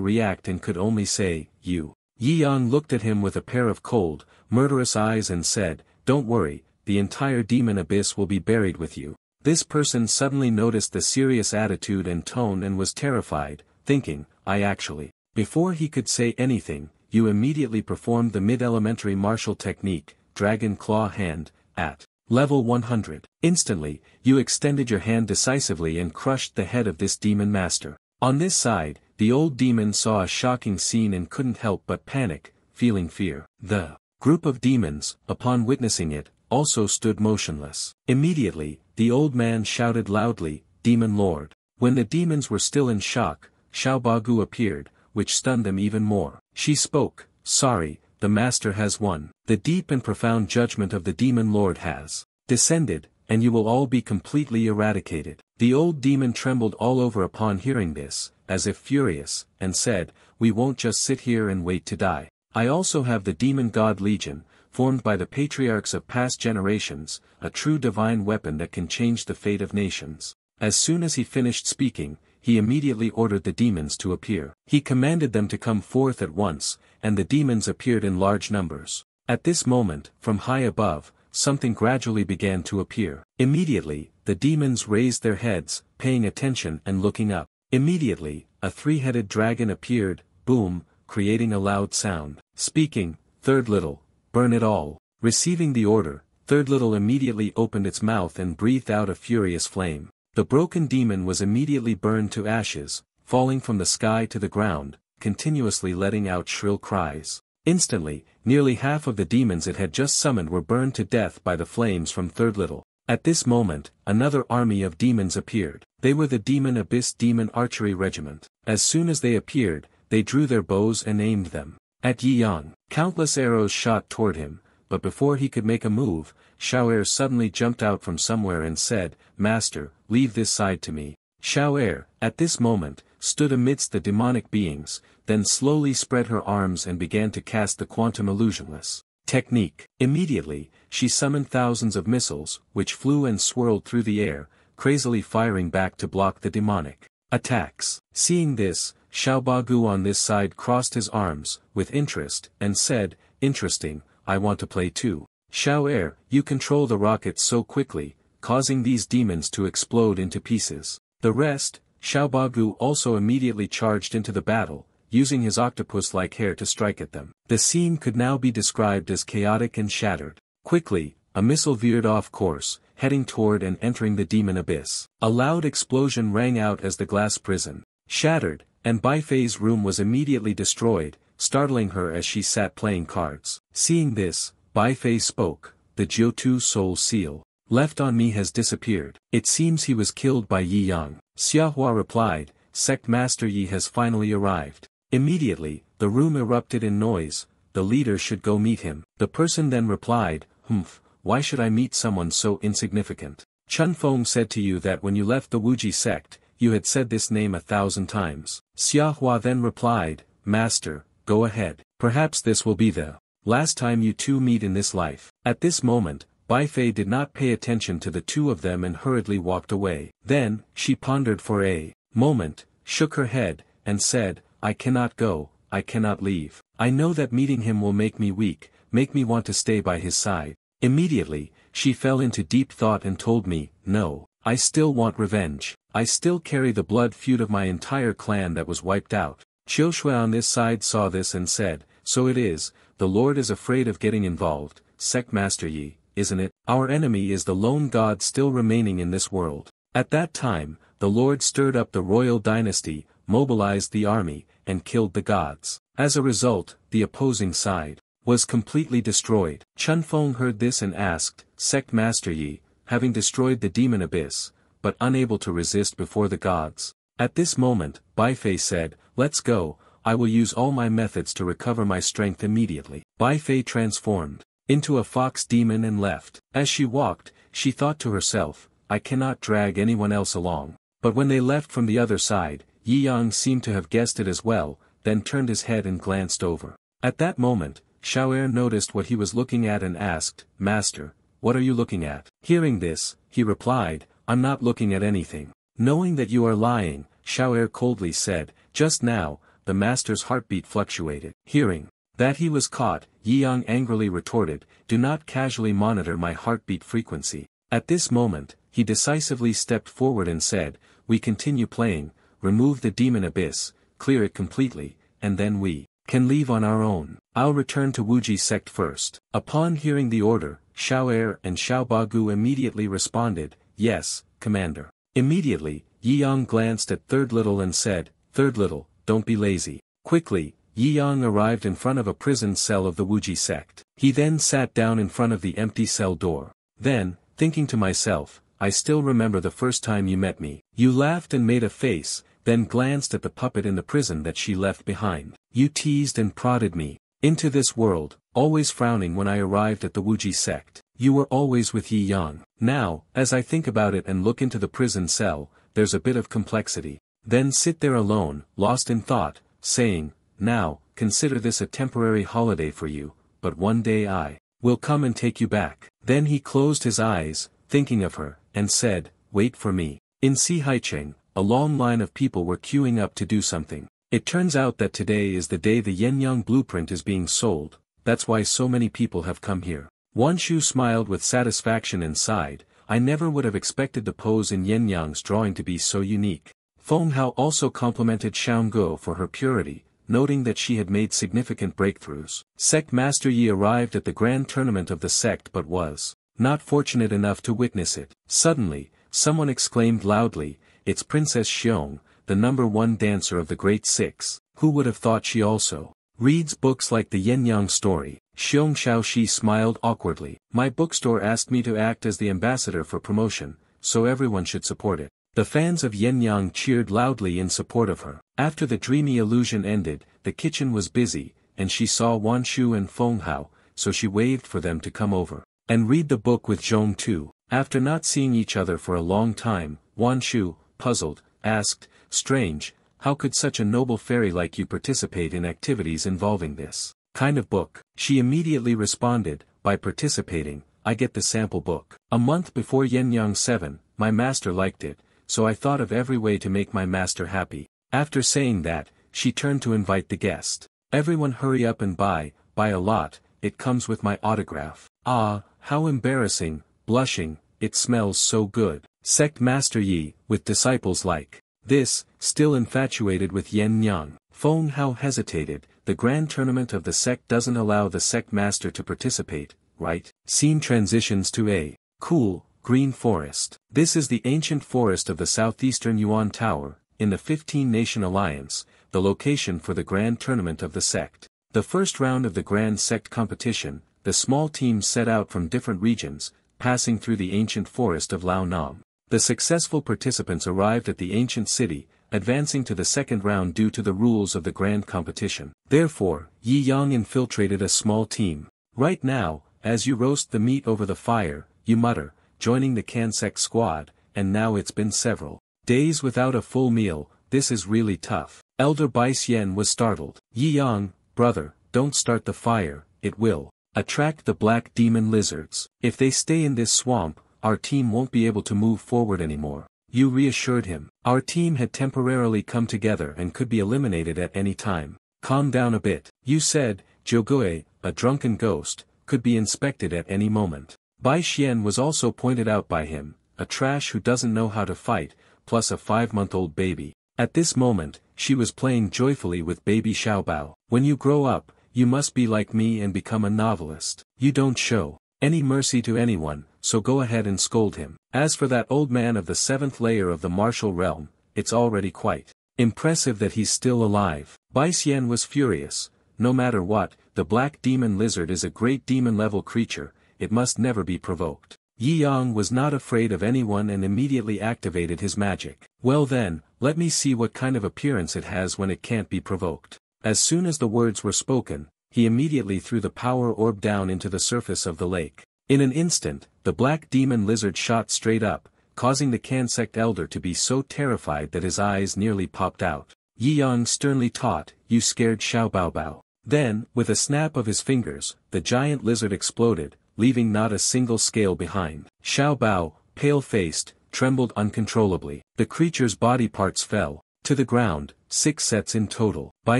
react and could only say, "You." Yi Yang looked at him with a pair of cold, murderous eyes and said, "Don't worry, the entire demon abyss will be buried with you." This person suddenly noticed the serious attitude and tone and was terrified, thinking, "I actually." Before he could say anything, you immediately performed the mid-elementary martial technique, Dragon Claw Hand, at level 100. Instantly, you extended your hand decisively and crushed the head of this demon master. On this side, the old demon saw a shocking scene and couldn't help but panic, feeling fear. The group of demons, upon witnessing it, also stood motionless. Immediately, the old man shouted loudly, "Demon Lord." When the demons were still in shock, Xiao Bagu appeared, which stunned them even more. She spoke, "Sorry, the master has won. The deep and profound judgment of the demon lord has descended, and you will all be completely eradicated." The old demon trembled all over upon hearing this, as if furious, and said, "We won't just sit here and wait to die. I also have the demon god legion, formed by the patriarchs of past generations, a true divine weapon that can change the fate of nations." As soon as he finished speaking, he immediately ordered the demons to appear. He commanded them to come forth at once, and the demons appeared in large numbers. At this moment, from high above, something gradually began to appear. Immediately, the demons raised their heads, paying attention and looking up. Immediately, a three-headed dragon appeared, boom, creating a loud sound. Speaking, Third Little, burn it all. Receiving the order, Third Little immediately opened its mouth and breathed out a furious flame. The broken demon was immediately burned to ashes, falling from the sky to the ground, continuously letting out shrill cries. Instantly, nearly half of the demons it had just summoned were burned to death by the flames from Third Little. At this moment, another army of demons appeared. They were the Demon Abyss Demon Archery Regiment. As soon as they appeared, they drew their bows and aimed them at Yi Yang. Countless arrows shot toward him, but before he could make a move, Xiao'er suddenly jumped out from somewhere and said, "Master, leave this side to me." Xiao'er, at this moment, stood amidst the demonic beings, then slowly spread her arms and began to cast the quantum illusionless technique. Immediately, she summoned thousands of missiles, which flew and swirled through the air, crazily firing back to block the demonic attacks. Seeing this, Xiaobagu on this side crossed his arms, with interest, and said, "Interesting, I want to play too." Xiao'er, you control the rockets so quickly, causing these demons to explode into pieces. The rest, Xiaobagu also immediately charged into the battle, using his octopus-like hair to strike at them. The scene could now be described as chaotic and shattered. Quickly, a missile veered off course, heading toward and entering the demon abyss. A loud explosion rang out as the glass prison shattered, and Baifei's room was immediately destroyed, startling her as she sat playing cards. Seeing this, Baifei spoke, "The Jiutu soul seal left on me has disappeared. It seems he was killed by Yi Yang." Xiahua replied, "Sect Master Yi has finally arrived." Immediately, the room erupted in noise. The leader should go meet him. The person then replied, "Humph, why should I meet someone so insignificant? Chun Feng said to you that when you left the Wuji sect, you had said this name 1,000 times. Xiahua then replied, "Master, go ahead. Perhaps this will be the last time you two meet in this life." At this moment, Baifei did not pay attention to the two of them and hurriedly walked away. Then, she pondered for a moment, shook her head, and said, "I cannot go, I cannot leave. I know that meeting him will make me weak, make me want to stay by his side." Immediately, she fell into deep thought and told me, "No, I still want revenge. I still carry the blood feud of my entire clan that was wiped out." Qiushui on this side saw this and said, "So it is, the Lord is afraid of getting involved, Sect Master Yi, isn't it? Our enemy is the lone god still remaining in this world." At that time, the Lord stirred up the royal dynasty, mobilized the army, and killed the gods. As a result, the opposing side was completely destroyed. Chun Feng heard this and asked, "Sect Master Yi, having destroyed the demon abyss, but unable to resist before the gods." At this moment, Baifei said, "Let's go, I will use all my methods to recover my strength immediately." Baifei transformed into a fox demon and left. As she walked, she thought to herself, "I cannot drag anyone else along." But when they left from the other side, Yi Yang seemed to have guessed it as well, then turned his head and glanced over. At that moment, Xiao'er noticed what he was looking at and asked, "Master, what are you looking at?" Hearing this, he replied, "I'm not looking at anything." Knowing that you are lying, Xiao'er coldly said, "Just now, the master's heartbeat fluctuated." Hearing that he was caught, Yi Yang angrily retorted, "Do not casually monitor my heartbeat frequency." At this moment, he decisively stepped forward and said, "We continue playing, remove the demon abyss, clear it completely, and then we can leave on our own. I'll return to Wuji sect first." Upon hearing the order, Xiao'er and Xiaobagu immediately responded, "Yes, Commander." Immediately, Yi Yang glanced at Third Little and said, "Third Little, don't be lazy." Quickly, Yi Yang arrived in front of a prison cell of the Wuji sect. He then sat down in front of the empty cell door. Then, thinking to myself, "I still remember the first time you met me. You laughed and made a face, then glanced at the puppet in the prison that she left behind. You teased and prodded me into this world, always frowning when I arrived at the Wuji sect. You were always with Yi Yang. Now, as I think about it and look into the prison cell, there's a bit of complexity. Then sit there alone, lost in thought, saying, 'Now, consider this a temporary holiday for you, but one day I will come and take you back.'" Then he closed his eyes, thinking of her, and said, "Wait for me." In Haicheng, a long line of people were queuing up to do something. It turns out that today is the day the Yenyang blueprint is being sold, that's why so many people have come here. Wanshu smiled with satisfaction and sighed, "I never would have expected the pose in Yenyang's drawing to be so unique." Feng Hao also complimented Xiaoguo for her purity, noting that she had made significant breakthroughs. Sect Master Yi arrived at the grand tournament of the sect but was not fortunate enough to witness it. Suddenly, someone exclaimed loudly, "It's Princess Xiong, the #1 dancer of the Great Six." Who would have thought she also reads books like the Yin Yang story? Xiong Shaoxi smiled awkwardly. My bookstore asked me to act as the ambassador for promotion, so everyone should support it. The fans of Yin Yang cheered loudly in support of her. After the dreamy illusion ended, the kitchen was busy, and she saw Wan Shu and Feng Hao, so she waved for them to come over and read the book with Zhong too. After not seeing each other for a long time, Wan Shu, puzzled, asked, "Strange, how could such a noble fairy like you participate in activities involving this kind of book?" She immediately responded, "By participating, I get the sample book. A month before Yin Yang 7, my master liked it, so I thought of every way to make my master happy." After saying that, she turned to invite the guest. "Everyone hurry up and buy a lot, it comes with my autograph." "Ah, how embarrassing," blushing, "it smells so good." Sect Master Yi, with disciples like this, still infatuated with Yin Yang. Feng Hao hesitated. The grand tournament of the sect doesn't allow the sect master to participate, right? Scene transitions to a cool, green forest. This is the ancient forest of the southeastern Yuan Tower, in the 15-Nation Alliance, the location for the grand tournament of the sect. The first round of the grand sect competition, the small teams set out from different regions, passing through the ancient forest of Lao Nam. The successful participants arrived at the ancient city, advancing to the second round due to the rules of the grand competition. Therefore, Yi Yang infiltrated a small team. Right now, as you roast the meat over the fire, you mutter, joining the Kansek squad, and now it's been several days without a full meal, this is really tough. Elder Bai Xian was startled. Yi Yang, brother, don't start the fire, it will attract the black demon lizards. If they stay in this swamp, our team won't be able to move forward anymore. You reassured him. Our team had temporarily come together and could be eliminated at any time. Calm down a bit. You said, Jogui, a drunken ghost, could be inspected at any moment. Bai Xian was also pointed out by him, a trash who doesn't know how to fight, plus a 5-month-old baby. At this moment, she was playing joyfully with baby Xiaobao. When you grow up, you must be like me and become a novelist. You don't show any mercy to anyone, so go ahead and scold him. As for that old man of the 7th layer of the martial realm, it's already quite impressive that he's still alive. Bai Xian was furious. No matter what, the black demon lizard is a great demon-level creature, it must never be provoked. Yi Yang was not afraid of anyone and immediately activated his magic. Well then, let me see what kind of appearance it has when it can't be provoked. As soon as the words were spoken, he immediately threw the power orb down into the surface of the lake. In an instant, the black demon lizard shot straight up, causing the Kansect elder to be so terrified that his eyes nearly popped out. Yi Yang sternly taught, "You scared Xiaobaobao." Then, with a snap of his fingers, the giant lizard exploded, leaving not a single scale behind. Xiaobao, pale-faced, trembled uncontrollably. The creature's body parts fell to the ground, 6 sets in total. Bai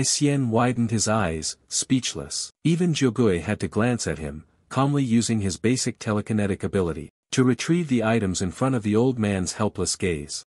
Xian widened his eyes, speechless. Even Jiugui had to glance at him, calmly using his basic telekinetic ability to retrieve the items in front of the old man's helpless gaze.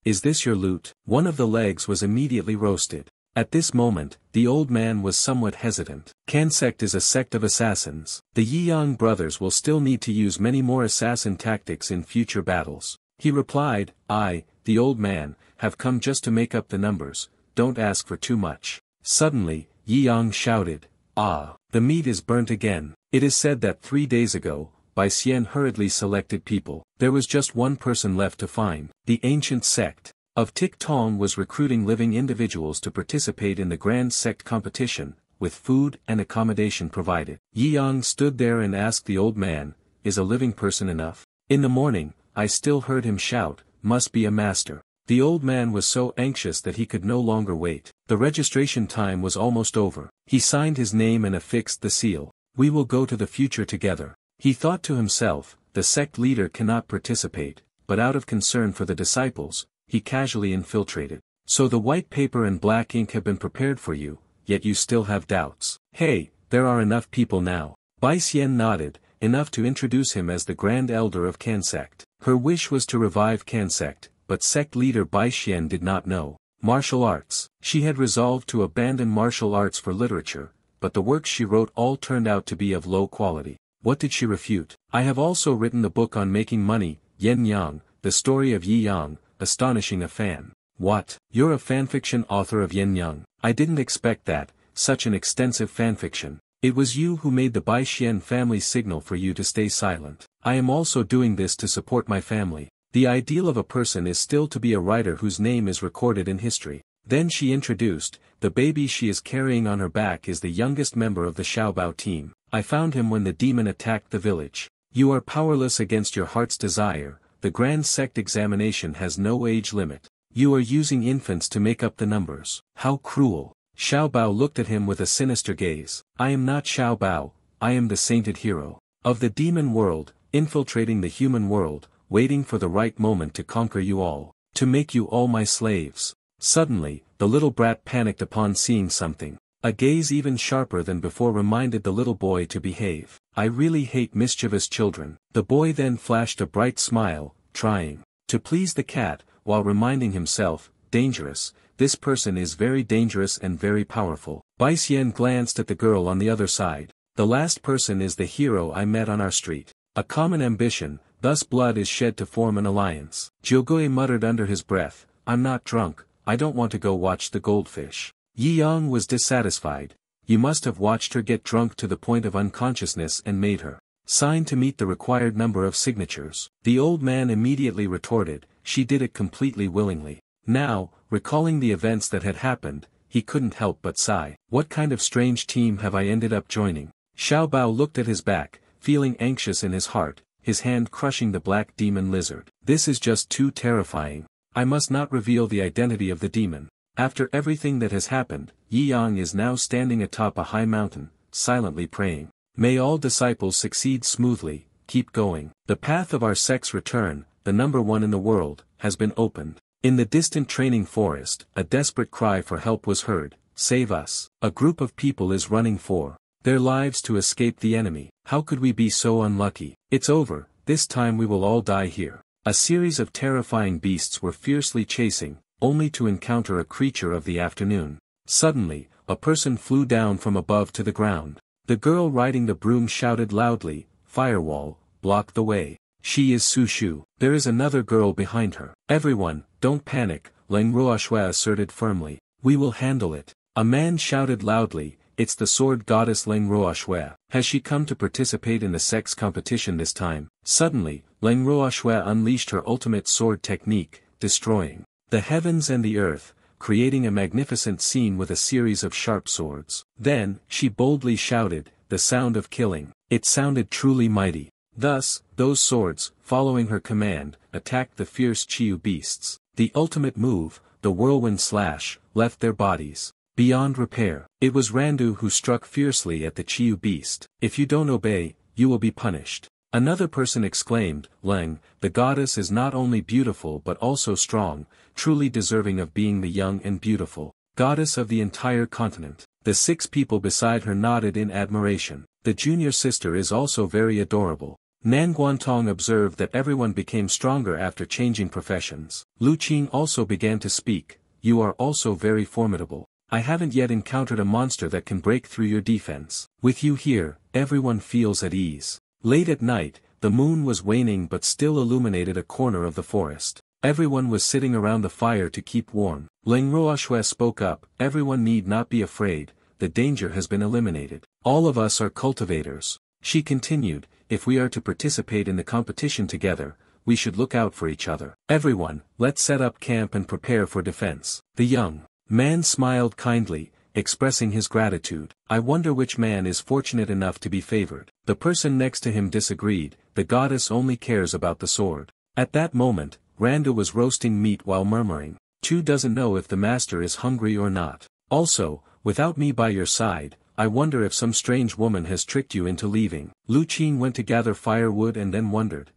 Is this your loot?" One of the legs was immediately roasted. At this moment, the old man was somewhat hesitant. Kansect is a sect of assassins. The Yi Yang brothers will still need to use many more assassin tactics in future battles. He replied, "I, the old man, have come just to make up the numbers, don't ask for too much." Suddenly, Yi Yang shouted, "Ah, the meat is burnt again." It is said that 3 days ago, Bai Xian hurriedly selected people. There was just one person left to find. The ancient sect of Tik Tong was recruiting living individuals to participate in the grand sect competition, with food and accommodation provided. Yi Yang stood there and asked the old man, "Is a living person enough?" In the morning, I still heard him shout, "Must be a master." The old man was so anxious that he could no longer wait. The registration time was almost over. He signed his name and affixed the seal. "We will go to the future together." He thought to himself, the sect leader cannot participate, but out of concern for the disciples, he casually infiltrated. "So the white paper and black ink have been prepared for you, yet you still have doubts. Hey, there are enough people now." Bai Xian nodded, enough to introduce him as the Grand Elder of Kansect. Her wish was to revive Kansect, but sect leader Bai Xian did not know. Martial arts. She had resolved to abandon martial arts for literature, but the works she wrote all turned out to be of low quality. What did she refute? I have also written the book on making money, Yen Yang, the story of Yi Yang, astonishing a fan. What? You're a fanfiction author of Yen Yang? I didn't expect that, such an extensive fanfiction. It was you who made the Bai Xian family signal for you to stay silent. I am also doing this to support my family. The ideal of a person is still to be a writer whose name is recorded in history. Then she introduced, the baby she is carrying on her back is the youngest member of the Xiaobao team. I found him when the demon attacked the village. You are powerless against your heart's desire, the grand sect examination has no age limit. You are using infants to make up the numbers. How cruel. Xiaobao looked at him with a sinister gaze. I am not Xiaobao, I am the sainted hero. Of the demon world, infiltrating the human world, waiting for the right moment to conquer you all, to make you all my slaves. Suddenly, the little brat panicked upon seeing something. A gaze even sharper than before reminded the little boy to behave. I really hate mischievous children. The boy then flashed a bright smile, trying to please the cat, while reminding himself, dangerous, this person is very dangerous and very powerful. Bai Xian glanced at the girl on the other side. The last person is the hero I met on our street. A common ambition, thus blood is shed to form an alliance. Jiugui muttered under his breath, I'm not drunk, I don't want to go watch the goldfish. Yi Yang was dissatisfied. You must have watched her get drunk to the point of unconsciousness and made her sign to meet the required number of signatures. The old man immediately retorted, she did it completely willingly. Now, recalling the events that had happened, he couldn't help but sigh. What kind of strange team have I ended up joining? Xiaobao looked at his back, feeling anxious in his heart, his hand crushing the black demon lizard. This is just too terrifying. I must not reveal the identity of the demon. After everything that has happened, Yi Yang is now standing atop a high mountain, silently praying. May all disciples succeed smoothly, keep going. The path of our sect's return, the number one in the world, has been opened. In the distant training forest, a desperate cry for help was heard, save us. A group of people is running for their lives to escape the enemy. How could we be so unlucky? It's over, this time we will all die here. A series of terrifying beasts were fiercely chasing, only to encounter a creature of the afternoon. Suddenly, a person flew down from above to the ground. The girl riding the broom shouted loudly, firewall, block the way. She is Su Shu. There is another girl behind her. Everyone, don't panic, Leng Ruoxue asserted firmly. We will handle it. A man shouted loudly, it's the sword goddess Leng Ruoxue. Has she come to participate in the sex competition this time? Suddenly, Leng Ruoxue unleashed her ultimate sword technique, destroying the heavens and the earth, creating a magnificent scene with a series of sharp swords. Then, she boldly shouted, the sound of killing. It sounded truly mighty. Thus, those swords, following her command, attacked the fierce Chiyu beasts. The ultimate move, the whirlwind slash, left their bodies beyond repair. It was Randu who struck fiercely at the Chiyu beast. If you don't obey, you will be punished. Another person exclaimed, Leng, the goddess is not only beautiful but also strong, truly deserving of being the young and beautiful goddess of the entire continent. The 6 people beside her nodded in admiration. The junior sister is also very adorable. Nan Guantong observed that everyone became stronger after changing professions. Lu Qing also began to speak, you are also very formidable. I haven't yet encountered a monster that can break through your defense. With you here, everyone feels at ease. Late at night, the moon was waning but still illuminated a corner of the forest. Everyone was sitting around the fire to keep warm. Leng Ruoxue spoke up, everyone need not be afraid, the danger has been eliminated. All of us are cultivators. She continued, if we are to participate in the competition together, we should look out for each other. Everyone, let's set up camp and prepare for defense. The young man smiled kindly, expressing his gratitude. I wonder which man is fortunate enough to be favored. The person next to him disagreed, the goddess only cares about the sword. At that moment, Randu was roasting meat while murmuring, Chu doesn't know if the master is hungry or not. Also, without me by your side, I wonder if some strange woman has tricked you into leaving. Lu Qing went to gather firewood and then wondered,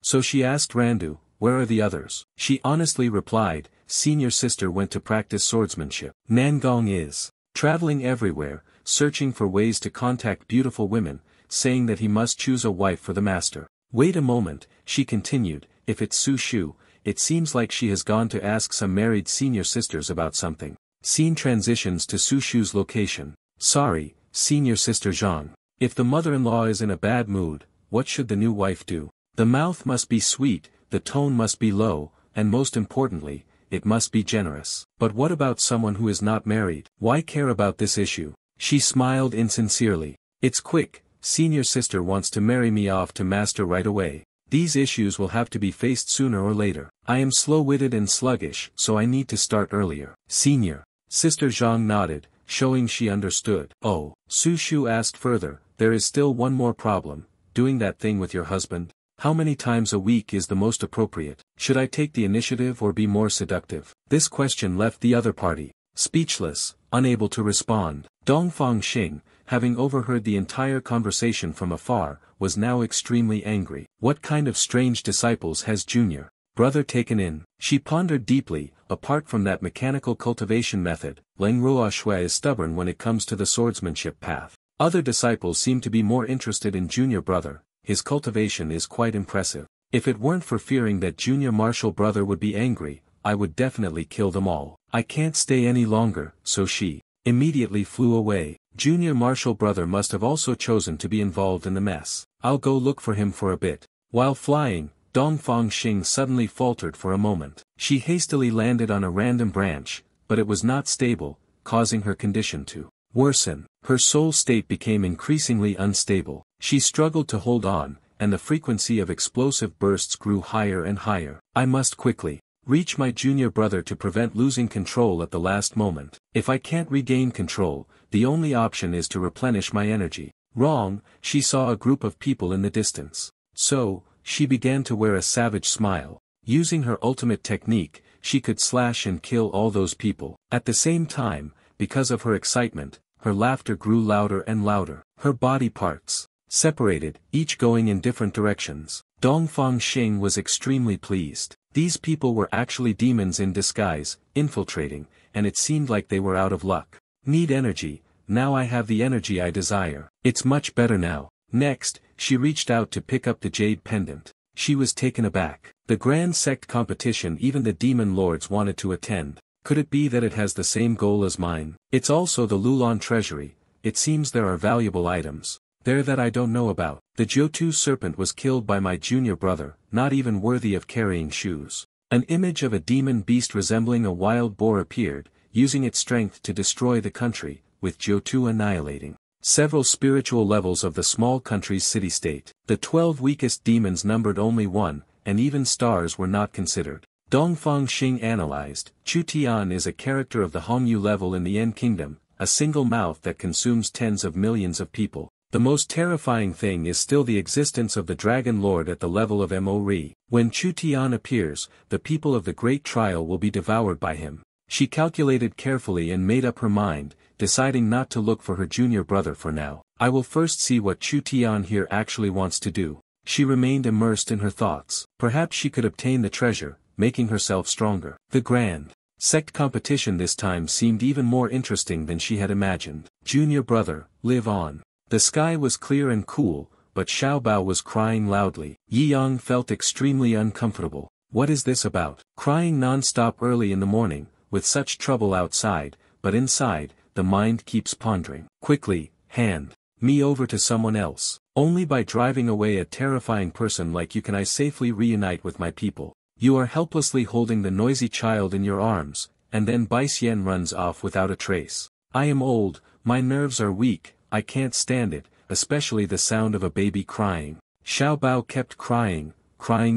So she asked Randu, where are the others? She honestly replied, senior sister went to practice swordsmanship. Nangong is traveling everywhere, searching for ways to contact beautiful women, saying that he must choose a wife for the master. Wait a moment, she continued, if it's Su Shu, it seems like she has gone to ask some married senior sisters about something. Scene transitions to Sushu's location. Sorry, senior sister Zhang. If the mother-in-law is in a bad mood, what should the new wife do? The mouth must be sweet, the tone must be low, and most importantly, it must be generous. But what about someone who is not married? Why care about this issue? She smiled insincerely. It's quick, senior sister wants to marry me off to master right away. These issues will have to be faced sooner or later. I am slow-witted and sluggish, so I need to start earlier. Senior. Sister Zhang nodded, showing she understood. Oh, Sushu asked further, there is still one more problem, doing that thing with your husband. How many times a week is the most appropriate? Should I take the initiative or be more seductive? This question left the other party speechless, unable to respond. Dongfang Xing, having overheard the entire conversation from afar, was now extremely angry. What kind of strange disciples has junior brother taken in? She pondered deeply. Apart from that mechanical cultivation method, Leng Ruoshui is stubborn when it comes to the swordsmanship path. Other disciples seem to be more interested in junior brother. His cultivation is quite impressive. If it weren't for fearing that junior martial brother would be angry, I would definitely kill them all. I can't stay any longer, so she immediately flew away. Junior martial brother must have also chosen to be involved in the mess. I'll go look for him for a bit. While flying, Dongfang Xing suddenly faltered for a moment. She hastily landed on a random branch, but it was not stable, causing her condition to worsen. Her soul state became increasingly unstable. She struggled to hold on, and the frequency of explosive bursts grew higher and higher. I must quickly reach my junior brother to prevent losing control at the last moment. If I can't regain control, the only option is to replenish my energy. Wrong, she saw a group of people in the distance. So, she began to wear a savage smile. Using her ultimate technique, she could slash and kill all those people. At the same time, because of her excitement, her laughter grew louder and louder. Her body parts separated, each going in different directions. Dongfang Xing was extremely pleased. These people were actually demons in disguise, infiltrating, and it seemed like they were out of luck. Need energy, now I have the energy I desire. It's much better now. Next, she reached out to pick up the jade pendant. She was taken aback. The grand sect competition even the demon lords wanted to attend. Could it be that it has the same goal as mine? It's also the Lulan treasury. It seems there are valuable items there that I don't know about. The Johtu serpent was killed by my junior brother, not even worthy of carrying shoes. An image of a demon beast resembling a wild boar appeared, using its strength to destroy the country, with Johtu annihilating several spiritual levels of the small country's city-state. The 12 weakest demons numbered only one, and even stars were not considered. Dongfang Xing analyzed. Chu Tian is a character of the Hongyu level in the Yen Kingdom, a single mouth that consumes tens of millions of people. The most terrifying thing is still the existence of the Dragon Lord at the level of Mo Ri. When Chu Tian appears, the people of the Great Trial will be devoured by him. She calculated carefully and made up her mind, deciding not to look for her junior brother for now. I will first see what Chu Tian here actually wants to do. She remained immersed in her thoughts. Perhaps she could obtain the treasure, making herself stronger. The grand sect competition this time seemed even more interesting than she had imagined. Junior brother, live on. The sky was clear and cool, but Xiao Bao was crying loudly. Yi Yang felt extremely uncomfortable. What is this about? Crying non-stop early in the morning, with such trouble outside, but inside, the mind keeps pondering. Quickly, hand me over to someone else. Only by driving away a terrifying person like you can I safely reunite with my people. You are helplessly holding the noisy child in your arms, and then Bai Xian runs off without a trace. I am old, my nerves are weak, I can't stand it, especially the sound of a baby crying. Xiao Bao kept crying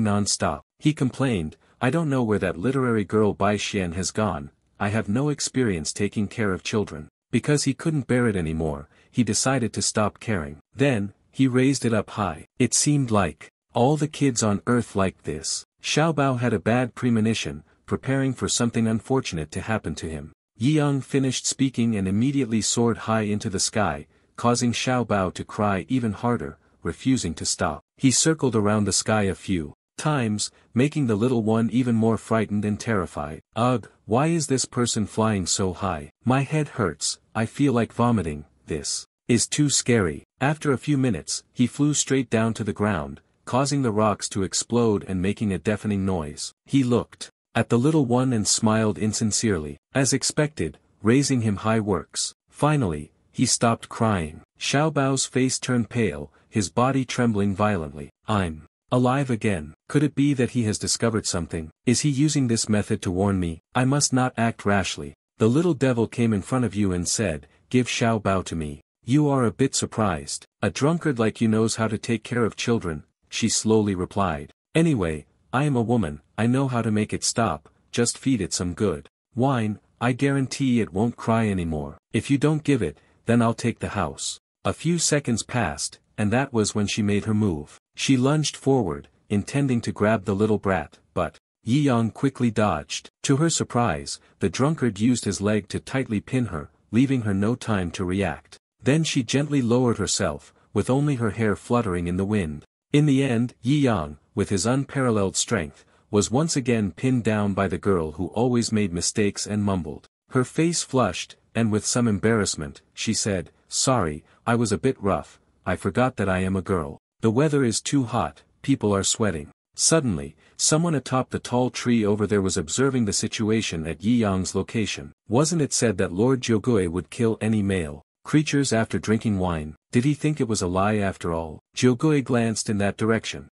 non-stop. He complained, I don't know where that literary girl Bai Xian has gone, I have no experience taking care of children. Because he couldn't bear it anymore, he decided to stop caring. Then, he raised it up high. It seemed like all the kids on earth liked this. Xiao Bao had a bad premonition, preparing for something unfortunate to happen to him. Yi Yang finished speaking and immediately soared high into the sky, causing Xiao Bao to cry even harder, refusing to stop. He circled around the sky a few times, making the little one even more frightened and terrified. Ugh, why is this person flying so high? My head hurts, I feel like vomiting, this is too scary. After a few minutes, he flew straight down to the ground, causing the rocks to explode and making a deafening noise. He looked at the little one and smiled insincerely. As expected, raising him high works. Finally, he stopped crying. Xiao Bao's face turned pale, his body trembling violently. I'm alive again. Could it be that he has discovered something? Is he using this method to warn me? I must not act rashly. The little devil came in front of you and said, "Give Xiao Bao to me." You are a bit surprised. A drunkard like you knows how to take care of children, she slowly replied. Anyway, I am a woman, I know how to make it stop, just feed it some good wine, I guarantee it won't cry anymore. If you don't give it, then I'll take the house. A few seconds passed, and that was when she made her move. She lunged forward, intending to grab the little brat, but Yi Yang quickly dodged. To her surprise, the drunkard used his leg to tightly pin her, leaving her no time to react. Then she gently lowered herself, with only her hair fluttering in the wind. In the end, Yi Yang, with his unparalleled strength, was once again pinned down by the girl who always made mistakes and mumbled. Her face flushed, and with some embarrassment, she said, "Sorry, I was a bit rough, I forgot that I am a girl. The weather is too hot, people are sweating." Suddenly, someone atop the tall tree over there was observing the situation at Yi Yang's location. Wasn't it said that Lord Jiugui would kill any male creatures after drinking wine? Did he think it was a lie after all? Jiugui glanced in that direction.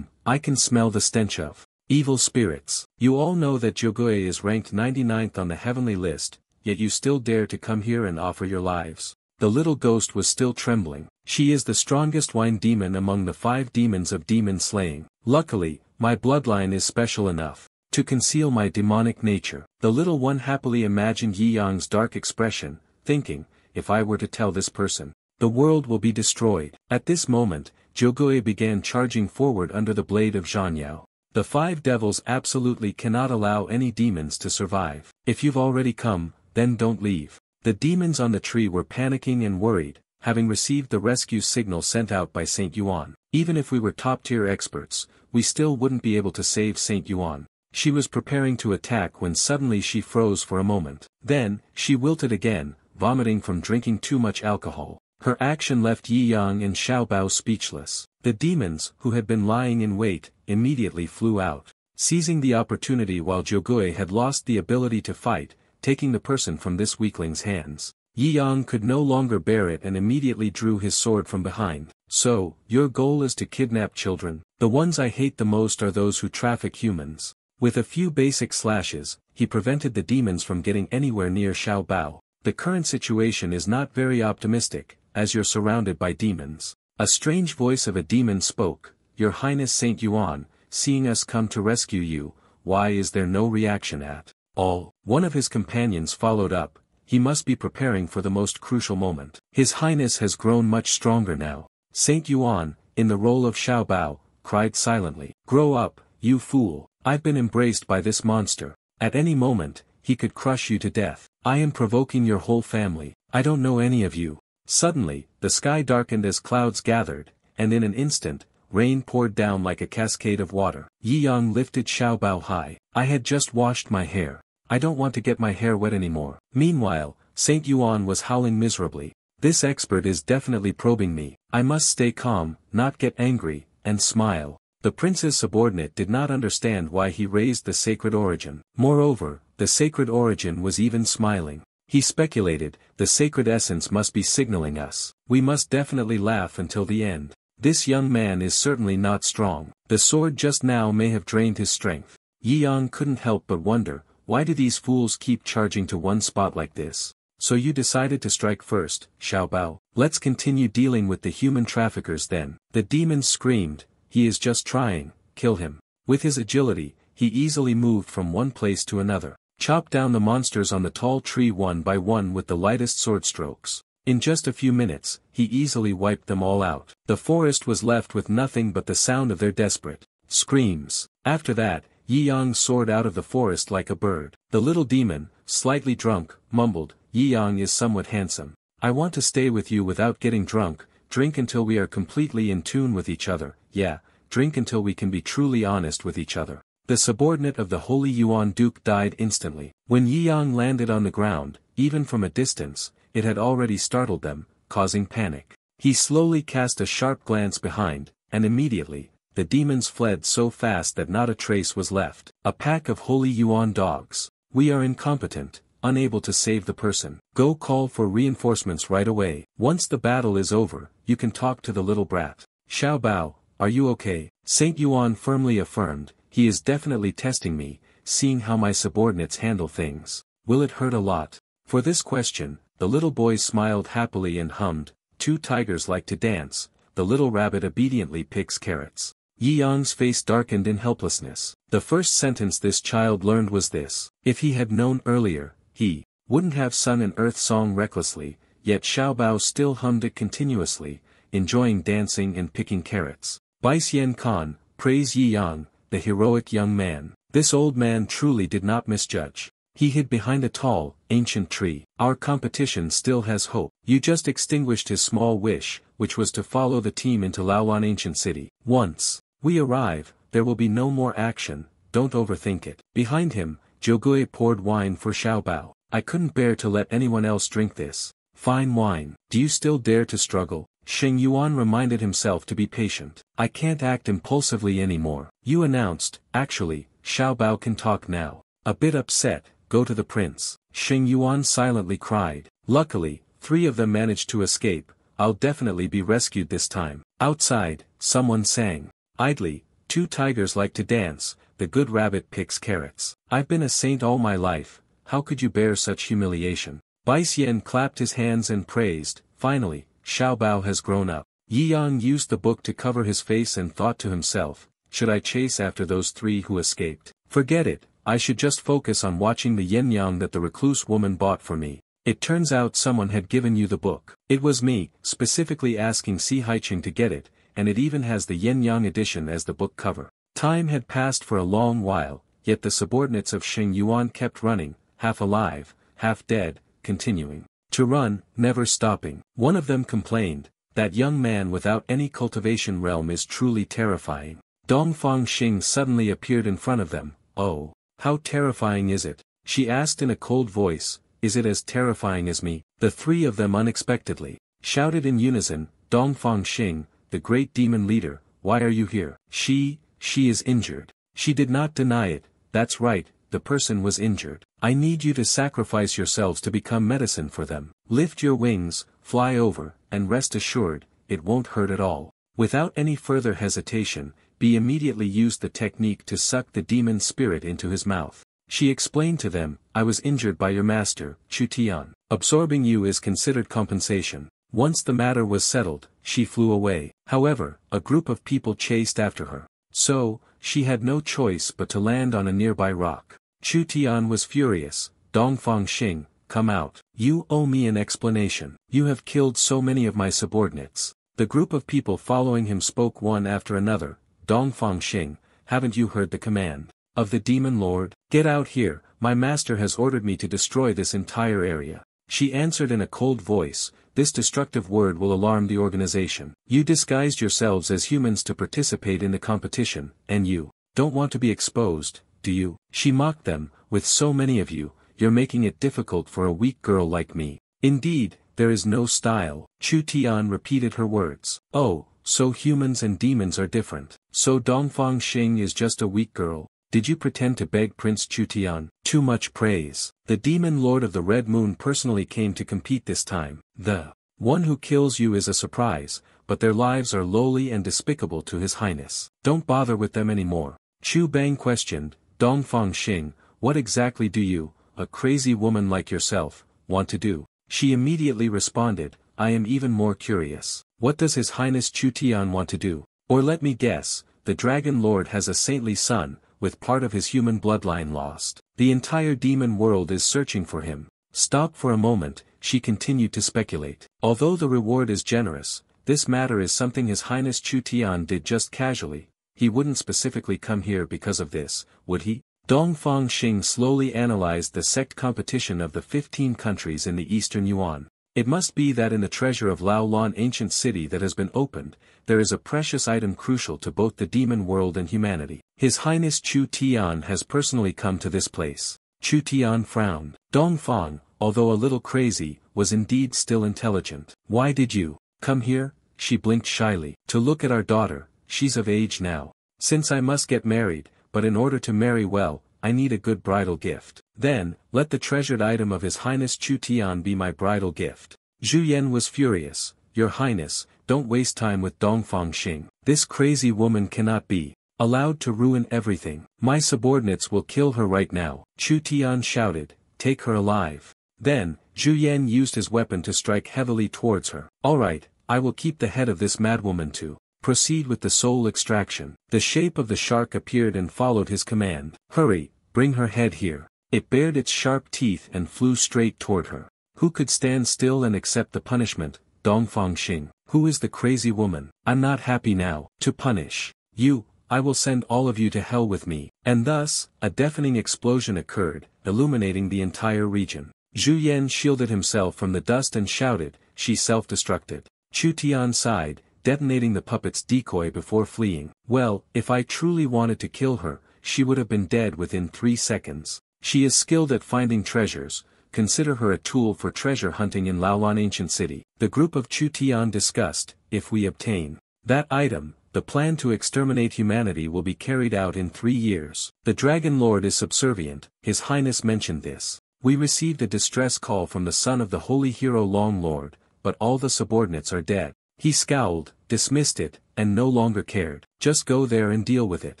I can smell the stench of evil spirits. You all know that Jiugui is ranked 99th on the heavenly list, yet you still dare to come here and offer your lives. The little ghost was still trembling. She is the strongest wine demon among the 5 demons of demon slaying. Luckily, my bloodline is special enough to conceal my demonic nature. The little one happily imagined Yi Yang's dark expression, thinking, if I were to tell this person, the world will be destroyed. At this moment, Jiugui began charging forward under the blade of Zhanyao. The 5 devils absolutely cannot allow any demons to survive. If you've already come, then don't leave. The demons on the tree were panicking and worried, having received the rescue signal sent out by Saint Yuan. Even if we were top-tier experts, we still wouldn't be able to save Saint Yuan. She was preparing to attack when suddenly she froze for a moment. Then, she wilted again, vomiting from drinking too much alcohol. Her action left Yi Yang and Xiao Bao speechless. The demons, who had been lying in wait, immediately flew out, seizing the opportunity while Jiugui had lost the ability to fight, taking the person from this weakling's hands. Yi Yang could no longer bear it and immediately drew his sword from behind. So, your goal is to kidnap children? The ones I hate the most are those who traffic humans. With a few basic slashes, he prevented the demons from getting anywhere near Xiao Bao. The current situation is not very optimistic, as you're surrounded by demons. A strange voice of a demon spoke, "Your Highness Saint Yuan, seeing us come to rescue you, why is there no reaction at all?" One of his companions followed up, "He must be preparing for the most crucial moment. His Highness has grown much stronger now." Saint Yuan, in the role of Xiao Bao, cried silently, "Grow up, you fool. I've been embraced by this monster. At any moment, he could crush you to death. I am provoking your whole family. I don't know any of you." Suddenly, the sky darkened as clouds gathered, and in an instant, rain poured down like a cascade of water. Yi Yang lifted Xiao Bao high. "I had just washed my hair. I don't want to get my hair wet anymore." Meanwhile, Saint Yuan was howling miserably. "This expert is definitely probing me. I must stay calm, not get angry, and smile." The prince's subordinate did not understand why he raised the sacred origin. Moreover, the sacred origin was even smiling. He speculated, the sacred essence must be signaling us. We must definitely laugh until the end. This young man is certainly not strong. The sword just now may have drained his strength. Yi Yang couldn't help but wonder, why do these fools keep charging to one spot like this? "So you decided to strike first, Xiao Bao. Let's continue dealing with the human traffickers then." The demons screamed, "He is just trying, kill him." With his agility, he easily moved from one place to another, chopped down the monsters on the tall tree one by one with the lightest sword strokes. In just a few minutes, he easily wiped them all out. The forest was left with nothing but the sound of their desperate screams. After that, Yi Yang soared out of the forest like a bird. The little demon, slightly drunk, mumbled, "Yi Yang is somewhat handsome. I want to stay with you without getting drunk. Drink until we are completely in tune with each other. Yeah, drink until we can be truly honest with each other." The subordinate of the Holy Yuan Duke died instantly. When Yi Yang landed on the ground, even from a distance, it had already startled them, causing panic. He slowly cast a sharp glance behind, and immediately, the demons fled so fast that not a trace was left. A pack of holy Yuan dogs. We are incompetent, unable to save the person. Go call for reinforcements right away. Once the battle is over, you can talk to the little brat. Xiao Bao, are you okay? Saint Yuan firmly affirmed, he is definitely testing me, seeing how my subordinates handle things. Will it hurt a lot? For this question, the little boy smiled happily and hummed, two tigers like to dance, the little rabbit obediently picks carrots. Yi Yang's face darkened in helplessness. The first sentence this child learned was this. If he had known earlier, he wouldn't have sung an earth song recklessly, yet Xiao Bao still hummed it continuously, enjoying dancing and picking carrots. Bai Xian Khan, praise Yi Yang, the heroic young man. This old man truly did not misjudge. He hid behind a tall, ancient tree. Our competition still has hope. You just extinguished his small wish, which was to follow the team into Laolan Ancient City. Once we arrive, there will be no more action, don't overthink it. Behind him, Zhougui poured wine for Xiao Bao. I couldn't bear to let anyone else drink this. Fine wine. Do you still dare to struggle? Sheng Yuan reminded himself to be patient. I can't act impulsively anymore. You announced, actually, Xiao Bao can talk now. A bit upset, go to the prince. Sheng Yuan silently cried. Luckily, 3 of them managed to escape. I'll definitely be rescued this time. Outside, someone sang. Idly, 2 tigers like to dance, the good rabbit picks carrots. I've been a saint all my life, how could you bear such humiliation? Bai Xian clapped his hands and praised, finally, Xiao Bao has grown up. Yi Yang used the book to cover his face and thought to himself, should I chase after those 3 who escaped? Forget it, I should just focus on watching the yin yang that the recluse woman bought for me. It turns out someone had given you the book. It was me, specifically asking Si Haiqing to get it, and it even has the yin-yang edition as the book cover. Time had passed for a long while, yet the subordinates of Sheng Yuan kept running, half alive, half dead, continuing to run, never stopping. One of them complained, that young man without any cultivation realm is truly terrifying. Dongfang Xing suddenly appeared in front of them. Oh, how terrifying is it? She asked in a cold voice, is it as terrifying as me? The 3 of them unexpectedly shouted in unison, Dongfang Xing, the great demon leader, why are you here? She is injured. She did not deny it, that's right, the person was injured. I need you to sacrifice yourselves to become medicine for them. Lift your wings, fly over, and rest assured, it won't hurt at all. Without any further hesitation, Bi immediately used the technique to suck the demon spirit into his mouth. She explained to them, I was injured by your master, Chu Tian. Absorbing you is considered compensation. Once the matter was settled, she flew away. However, a group of people chased after her. So, she had no choice but to land on a nearby rock. Chu Tian was furious. Dongfang Xing, come out. You owe me an explanation. You have killed so many of my subordinates. The group of people following him spoke one after another. Dongfang Xing, haven't you heard the command of the demon lord? Get out here, my master has ordered me to destroy this entire area. She answered in a cold voice, this destructive word will alarm the organization. You disguised yourselves as humans to participate in the competition, and you don't want to be exposed, do you? She mocked them, with so many of you, you're making it difficult for a weak girl like me. Indeed, there is no style. Chu Tian repeated her words. Oh, so humans and demons are different. So Dongfang Xing is just a weak girl. Did you pretend to beg Prince Chu Tian? Too much praise. The demon lord of the Red Moon personally came to compete this time. The one who kills you is a surprise, but their lives are lowly and despicable to his highness. Don't bother with them anymore. Chu Bang questioned, Dongfang Xing, what exactly do you, a crazy woman like yourself, want to do? She immediately responded, I am even more curious. What does his highness Chu Tian want to do? Or let me guess, the dragon lord has a saintly son, with part of his human bloodline lost. The entire demon world is searching for him. Stop for a moment, she continued to speculate. Although the reward is generous, this matter is something His Highness Chu Tian did just casually. He wouldn't specifically come here because of this, would he? Dongfang Xing slowly analyzed the sect competition of the 15 countries in the Eastern Yuan. It must be that in the treasure of Laolan Ancient City that has been opened, there is a precious item crucial to both the demon world and humanity. His Highness Chu Tian has personally come to this place. Chu Tian frowned. Dongfang, although a little crazy, was indeed still intelligent. Why did you come here? She blinked shyly. To look at our daughter, she's of age now. Since I must get married, but in order to marry well, I need a good bridal gift. Then, let the treasured item of His Highness Chu Tian be my bridal gift. Zhu Yan was furious. Your Highness, don't waste time with Dongfang Xing. This crazy woman cannot be allowed to ruin everything. My subordinates will kill her right now. Chu Tian shouted, take her alive. Then, Zhu Yan used his weapon to strike heavily towards her. Alright, I will keep the head of this madwoman to proceed with the soul extraction. The shape of the shark appeared and followed his command. Hurry, bring her head here. It bared its sharp teeth and flew straight toward her. Who could stand still and accept the punishment? Dongfang Xing. Who is the crazy woman? I'm not happy now. To punish you, I will send all of you to hell with me. And thus, a deafening explosion occurred, illuminating the entire region. Zhu Yan shielded himself from the dust and shouted, she self-destructed. Chu Tian sighed, detonating the puppet's decoy before fleeing. Well, if I truly wanted to kill her, she would have been dead within 3 seconds. She is skilled at finding treasures. Consider her a tool for treasure hunting in Laolan Ancient City. The group of Chu Tian discussed, if we obtain that item, the plan to exterminate humanity will be carried out in 3 years. The Dragon Lord is subservient. His Highness mentioned this. We received a distress call from the son of the holy hero Long Lord, but all the subordinates are dead. He scowled, dismissed it, and no longer cared. Just go there and deal with it.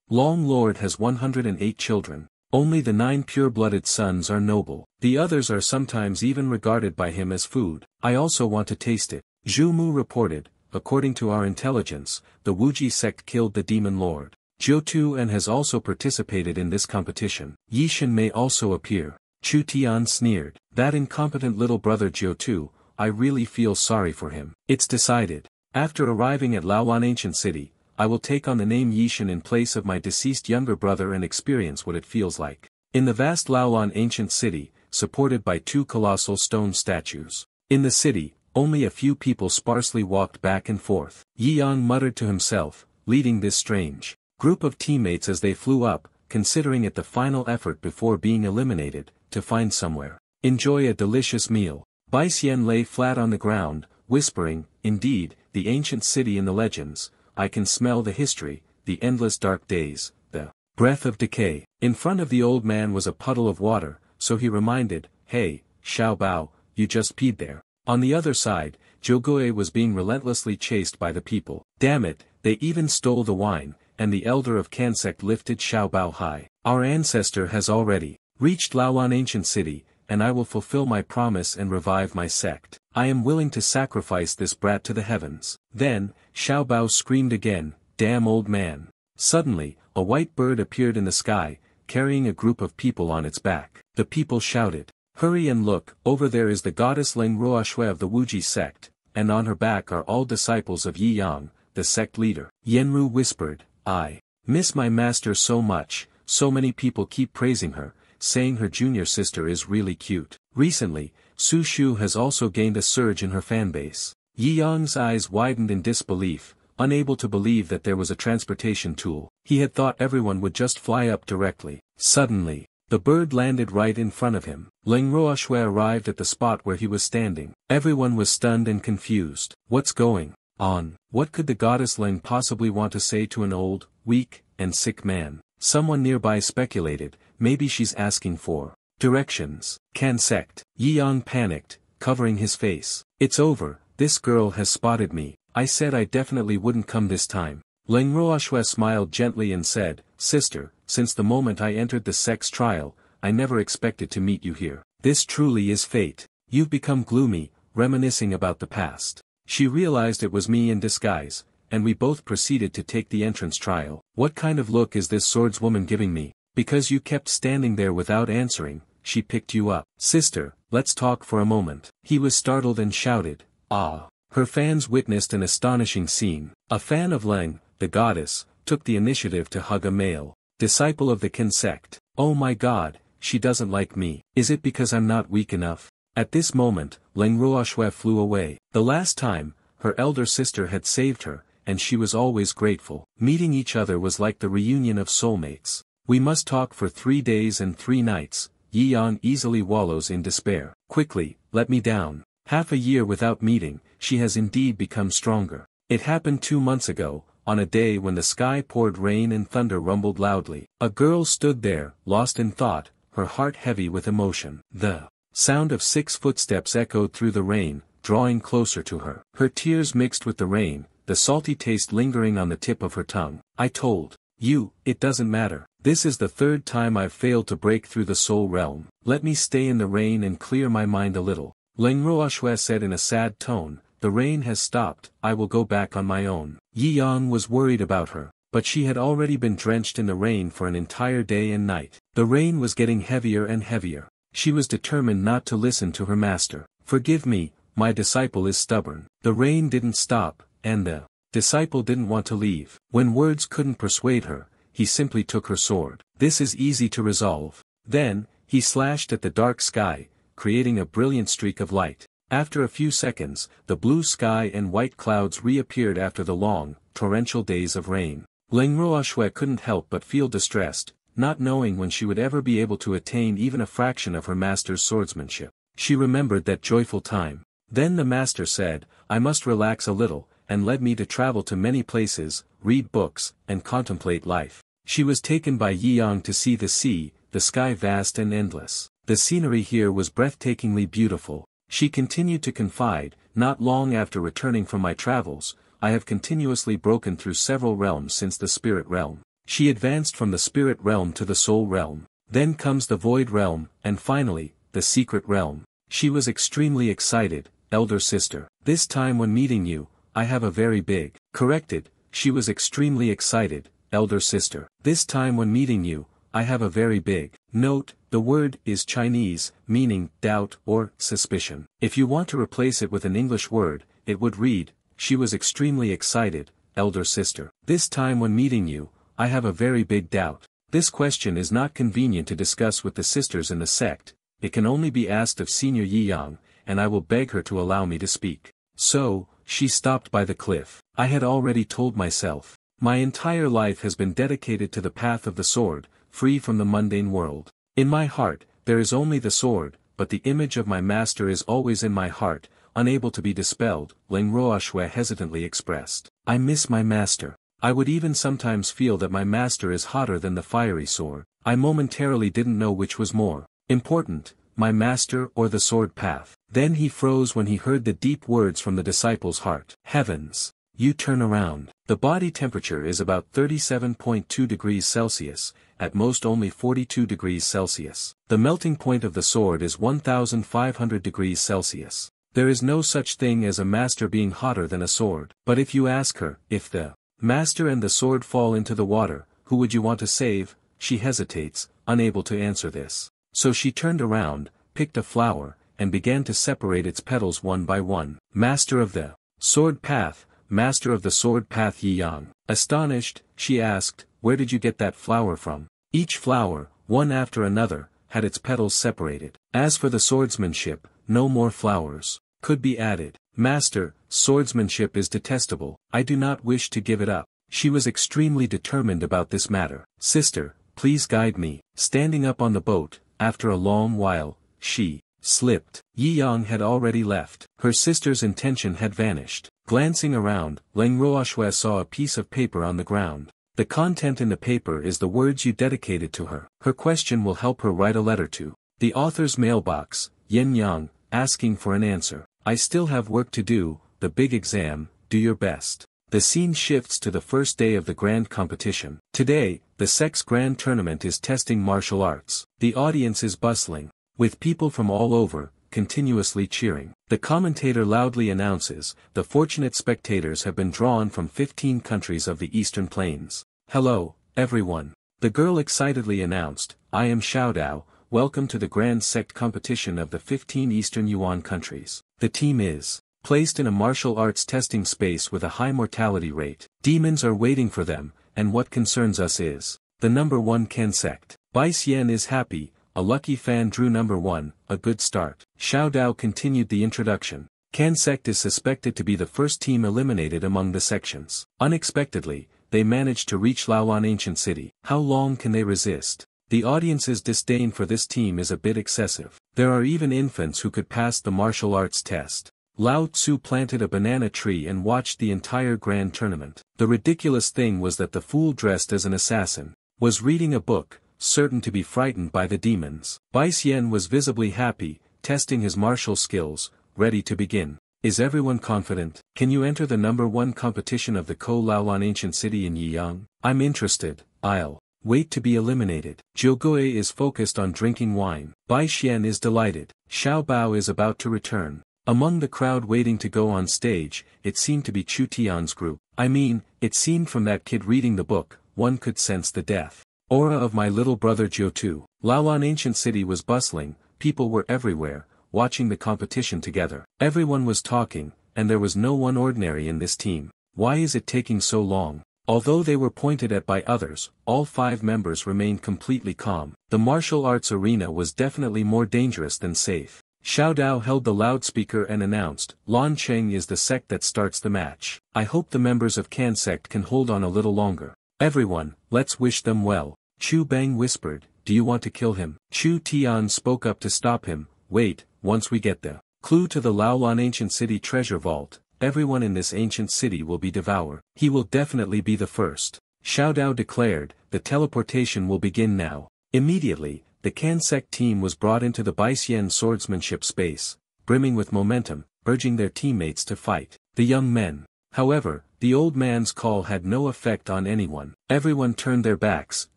Long Lord has 108 children. Only the 9 pure-blooded sons are noble. The others are sometimes even regarded by him as food. I also want to taste it. Zhu Mu reported, according to our intelligence, the Wuji sect killed the demon lord. Jiu Tu and has also participated in this competition. Yi Shen may also appear. Chu Tian sneered. That incompetent little brother Jiu Tu, I really feel sorry for him. It's decided. After arriving at Laolan Ancient City, I will take on the name Yi Shen in place of my deceased younger brother and experience what it feels like. In the vast Laolan Ancient City, supported by 2 colossal stone statues. In the city, only a few people sparsely walked back and forth. Yi Yang muttered to himself, leading this strange group of teammates as they flew up, considering it the final effort before being eliminated, to find somewhere. Enjoy a delicious meal. Bai Xian lay flat on the ground, whispering, indeed, the ancient city in the legends, I can smell the history, the endless dark days, the breath of decay. In front of the old man was a puddle of water, so he reminded, hey, Xiao Bao, you just peed there. On the other side, Zhou Gui was being relentlessly chased by the people. Damn it, they even stole the wine, and the elder of Kan sect lifted Xiao Bao high. Our ancestor has already reached Laolan Ancient City, and I will fulfill my promise and revive my sect. I am willing to sacrifice this brat to the heavens. Then, Xiao Bao screamed again, damn old man. Suddenly, a white bird appeared in the sky, carrying a group of people on its back. The people shouted, hurry and look, over there is the goddess Ling Ruoshui of the Wuji sect, and on her back are all disciples of Yi Yang, the sect leader. Yenru whispered, I miss my master so much, so many people keep praising her, saying her junior sister is really cute. Recently, Su Shu has also gained a surge in her fanbase. Yi Yang's eyes widened in disbelief, unable to believe that there was a transportation tool. He had thought everyone would just fly up directly. Suddenly, the bird landed right in front of him. Ling Ruoshui arrived at the spot where he was standing. Everyone was stunned and confused. What's going on? What could the goddess Ling possibly want to say to an old, weak, and sick man? Someone nearby speculated, maybe she's asking for directions. Kan sect. Yi Yang panicked, covering his face. It's over, this girl has spotted me. I said I definitely wouldn't come this time. Ling Ruoshui smiled gently and said, sister, since the moment I entered the sect's trial, I never expected to meet you here. This truly is fate. You've become gloomy, reminiscing about the past. She realized it was me in disguise, and we both proceeded to take the entrance trial. What kind of look is this swordswoman giving me? Because you kept standing there without answering, she picked you up. Sister, let's talk for a moment. He was startled and shouted, ah. Her fans witnessed an astonishing scene. A fan of Leng, the goddess, took the initiative to hug a male disciple of the Kan sect. Oh my god, she doesn't like me. Is it because I'm not weak enough? At this moment, Ling Ruoshui flew away. The last time, her elder sister had saved her, and she was always grateful. Meeting each other was like the reunion of soulmates. We must talk for 3 days and 3 nights. Yi Yang easily wallows in despair. Quickly, let me down. Half a year without meeting, she has indeed become stronger. It happened 2 months ago, on a day when the sky poured rain and thunder rumbled loudly. A girl stood there, lost in thought, her heart heavy with emotion. The sound of 6 footsteps echoed through the rain, drawing closer to her. Her tears mixed with the rain, the salty taste lingering on the tip of her tongue. I told you, it doesn't matter. This is the 3rd time I've failed to break through the soul realm. Let me stay in the rain and clear my mind a little. Leng Ruoxue said in a sad tone, the rain has stopped, I will go back on my own. Yi Yang was worried about her, but she had already been drenched in the rain for an entire day and night. The rain was getting heavier and heavier. She was determined not to listen to her master. Forgive me, my disciple is stubborn. The rain didn't stop, and the disciple didn't want to leave. When words couldn't persuade her, he simply took her sword. This is easy to resolve. Then, he slashed at the dark sky, creating a brilliant streak of light. After a few seconds, the blue sky and white clouds reappeared after the long, torrential days of rain. Leng Ruoxue couldn't help but feel distressed, not knowing when she would ever be able to attain even a fraction of her master's swordsmanship. She remembered that joyful time. Then the master said, I must relax a little, and led me to travel to many places, read books, and contemplate life. She was taken by Yi Yang to see the sea, the sky vast and endless. The scenery here was breathtakingly beautiful. She continued to confide, not long after returning from my travels, I have continuously broken through several realms since the spirit realm. She advanced from the spirit realm to the soul realm. Then comes the void realm, and finally, the secret realm. She was extremely excited, elder sister. This time when meeting you, I have a very big. Corrected, she was extremely excited, elder sister. This time when meeting you, I have a very big. Note, the word is Chinese, meaning doubt or suspicion. If you want to replace it with an English word, it would read, she was extremely excited, elder sister. This time when meeting you, I have a very big doubt. This question is not convenient to discuss with the sisters in the sect, it can only be asked of Senior Yi Yang, and I will beg her to allow me to speak. So, she stopped by the cliff. I had already told myself. My entire life has been dedicated to the path of the sword, free from the mundane world. In my heart, there is only the sword, but the image of my master is always in my heart, unable to be dispelled, Leng Ruoxue hesitantly expressed. I miss my master. I would even sometimes feel that my master is hotter than the fiery sword. I momentarily didn't know which was more important, my master or the sword path. Then he froze when he heard the deep words from the disciple's heart. Heavens! You turn around. The body temperature is about 37.2 degrees Celsius, at most only 42 degrees Celsius. The melting point of the sword is 1500 degrees Celsius. There is no such thing as a master being hotter than a sword. But if you ask her, if the master and the sword fall into the water, who would you want to save? She hesitates, unable to answer this. So she turned around, picked a flower, and began to separate its petals one by one. Master of the sword path, master of the sword path Yi Yang. Astonished, she asked, where did you get that flower from? Each flower, one after another, had its petals separated. As for the swordsmanship, no more flowers could be added. Master, swordsmanship is detestable, I do not wish to give it up. She was extremely determined about this matter. Sister, please guide me. Standing up on the boat, after a long while, she slipped. Yi Yang had already left. Her sister's intention had vanished. Glancing around, Leng Ruoxue saw a piece of paper on the ground. The content in the paper is the words you dedicated to her. Her question will help her write a letter to the author's mailbox, Yin Yang, asking for an answer. I still have work to do, the big exam, do your best. The scene shifts to the first day of the grand competition. Today, the Sex Grand Tournament is testing martial arts. The audience is bustling, with people from all over, continuously cheering. The commentator loudly announces, the fortunate spectators have been drawn from 15 countries of the Eastern Plains. Hello, everyone. The girl excitedly announced, I am Xiaodao, welcome to the Grand Sect competition of the 15 Eastern Yuan countries. The team is placed in a martial arts testing space with a high mortality rate. Demons are waiting for them, and what concerns us is the number 1 Ken sect. Bai Xian is happy, a lucky fan drew number 1, a good start. Xiao Dao continued the introduction. Ken sect is suspected to be the first team eliminated among the sections. Unexpectedly, they managed to reach Laolan Ancient City. How long can they resist? The audience's disdain for this team is a bit excessive. There are even infants who could pass the martial arts test. Lao Tzu planted a banana tree and watched the entire grand tournament. The ridiculous thing was that the fool dressed as an assassin was reading a book, certain to be frightened by the demons. Bai Xian was visibly happy, testing his martial skills, ready to begin. Is everyone confident? Can you enter the #1 competition of the Ko Laolan ancient city in Yiyang? I'm interested. I'll wait to be eliminated. Zhou Gui is focused on drinking wine. Bai Xian is delighted. Xiao Bao is about to return. Among the crowd waiting to go on stage, it seemed to be Chu Tian's group. I mean, it seemed from that kid reading the book, one could sense the death aura of my little brother Jiu Tu. Laolan ancient city was bustling, people were everywhere, watching the competition together. Everyone was talking, and there was no one ordinary in this team. Why is it taking so long? Although they were pointed at by others, all 5 members remained completely calm. The martial arts arena was definitely more dangerous than safe. Xiao Dao held the loudspeaker and announced, Lan Cheng is the sect that starts the match. I hope the members of Can sect can hold on a little longer. Everyone, let's wish them well. Chu Bang whispered, do you want to kill him? Chu Tian spoke up to stop him, wait, once we get the clue to the Laolan ancient city treasure vault, everyone in this ancient city will be devoured. He will definitely be the first. Xiao Dao declared, the teleportation will begin now. Immediately, the Can sect team was brought into the Bai Xian swordsmanship space, brimming with momentum, urging their teammates to fight. The young men. However, the old man's call had no effect on anyone. Everyone turned their backs,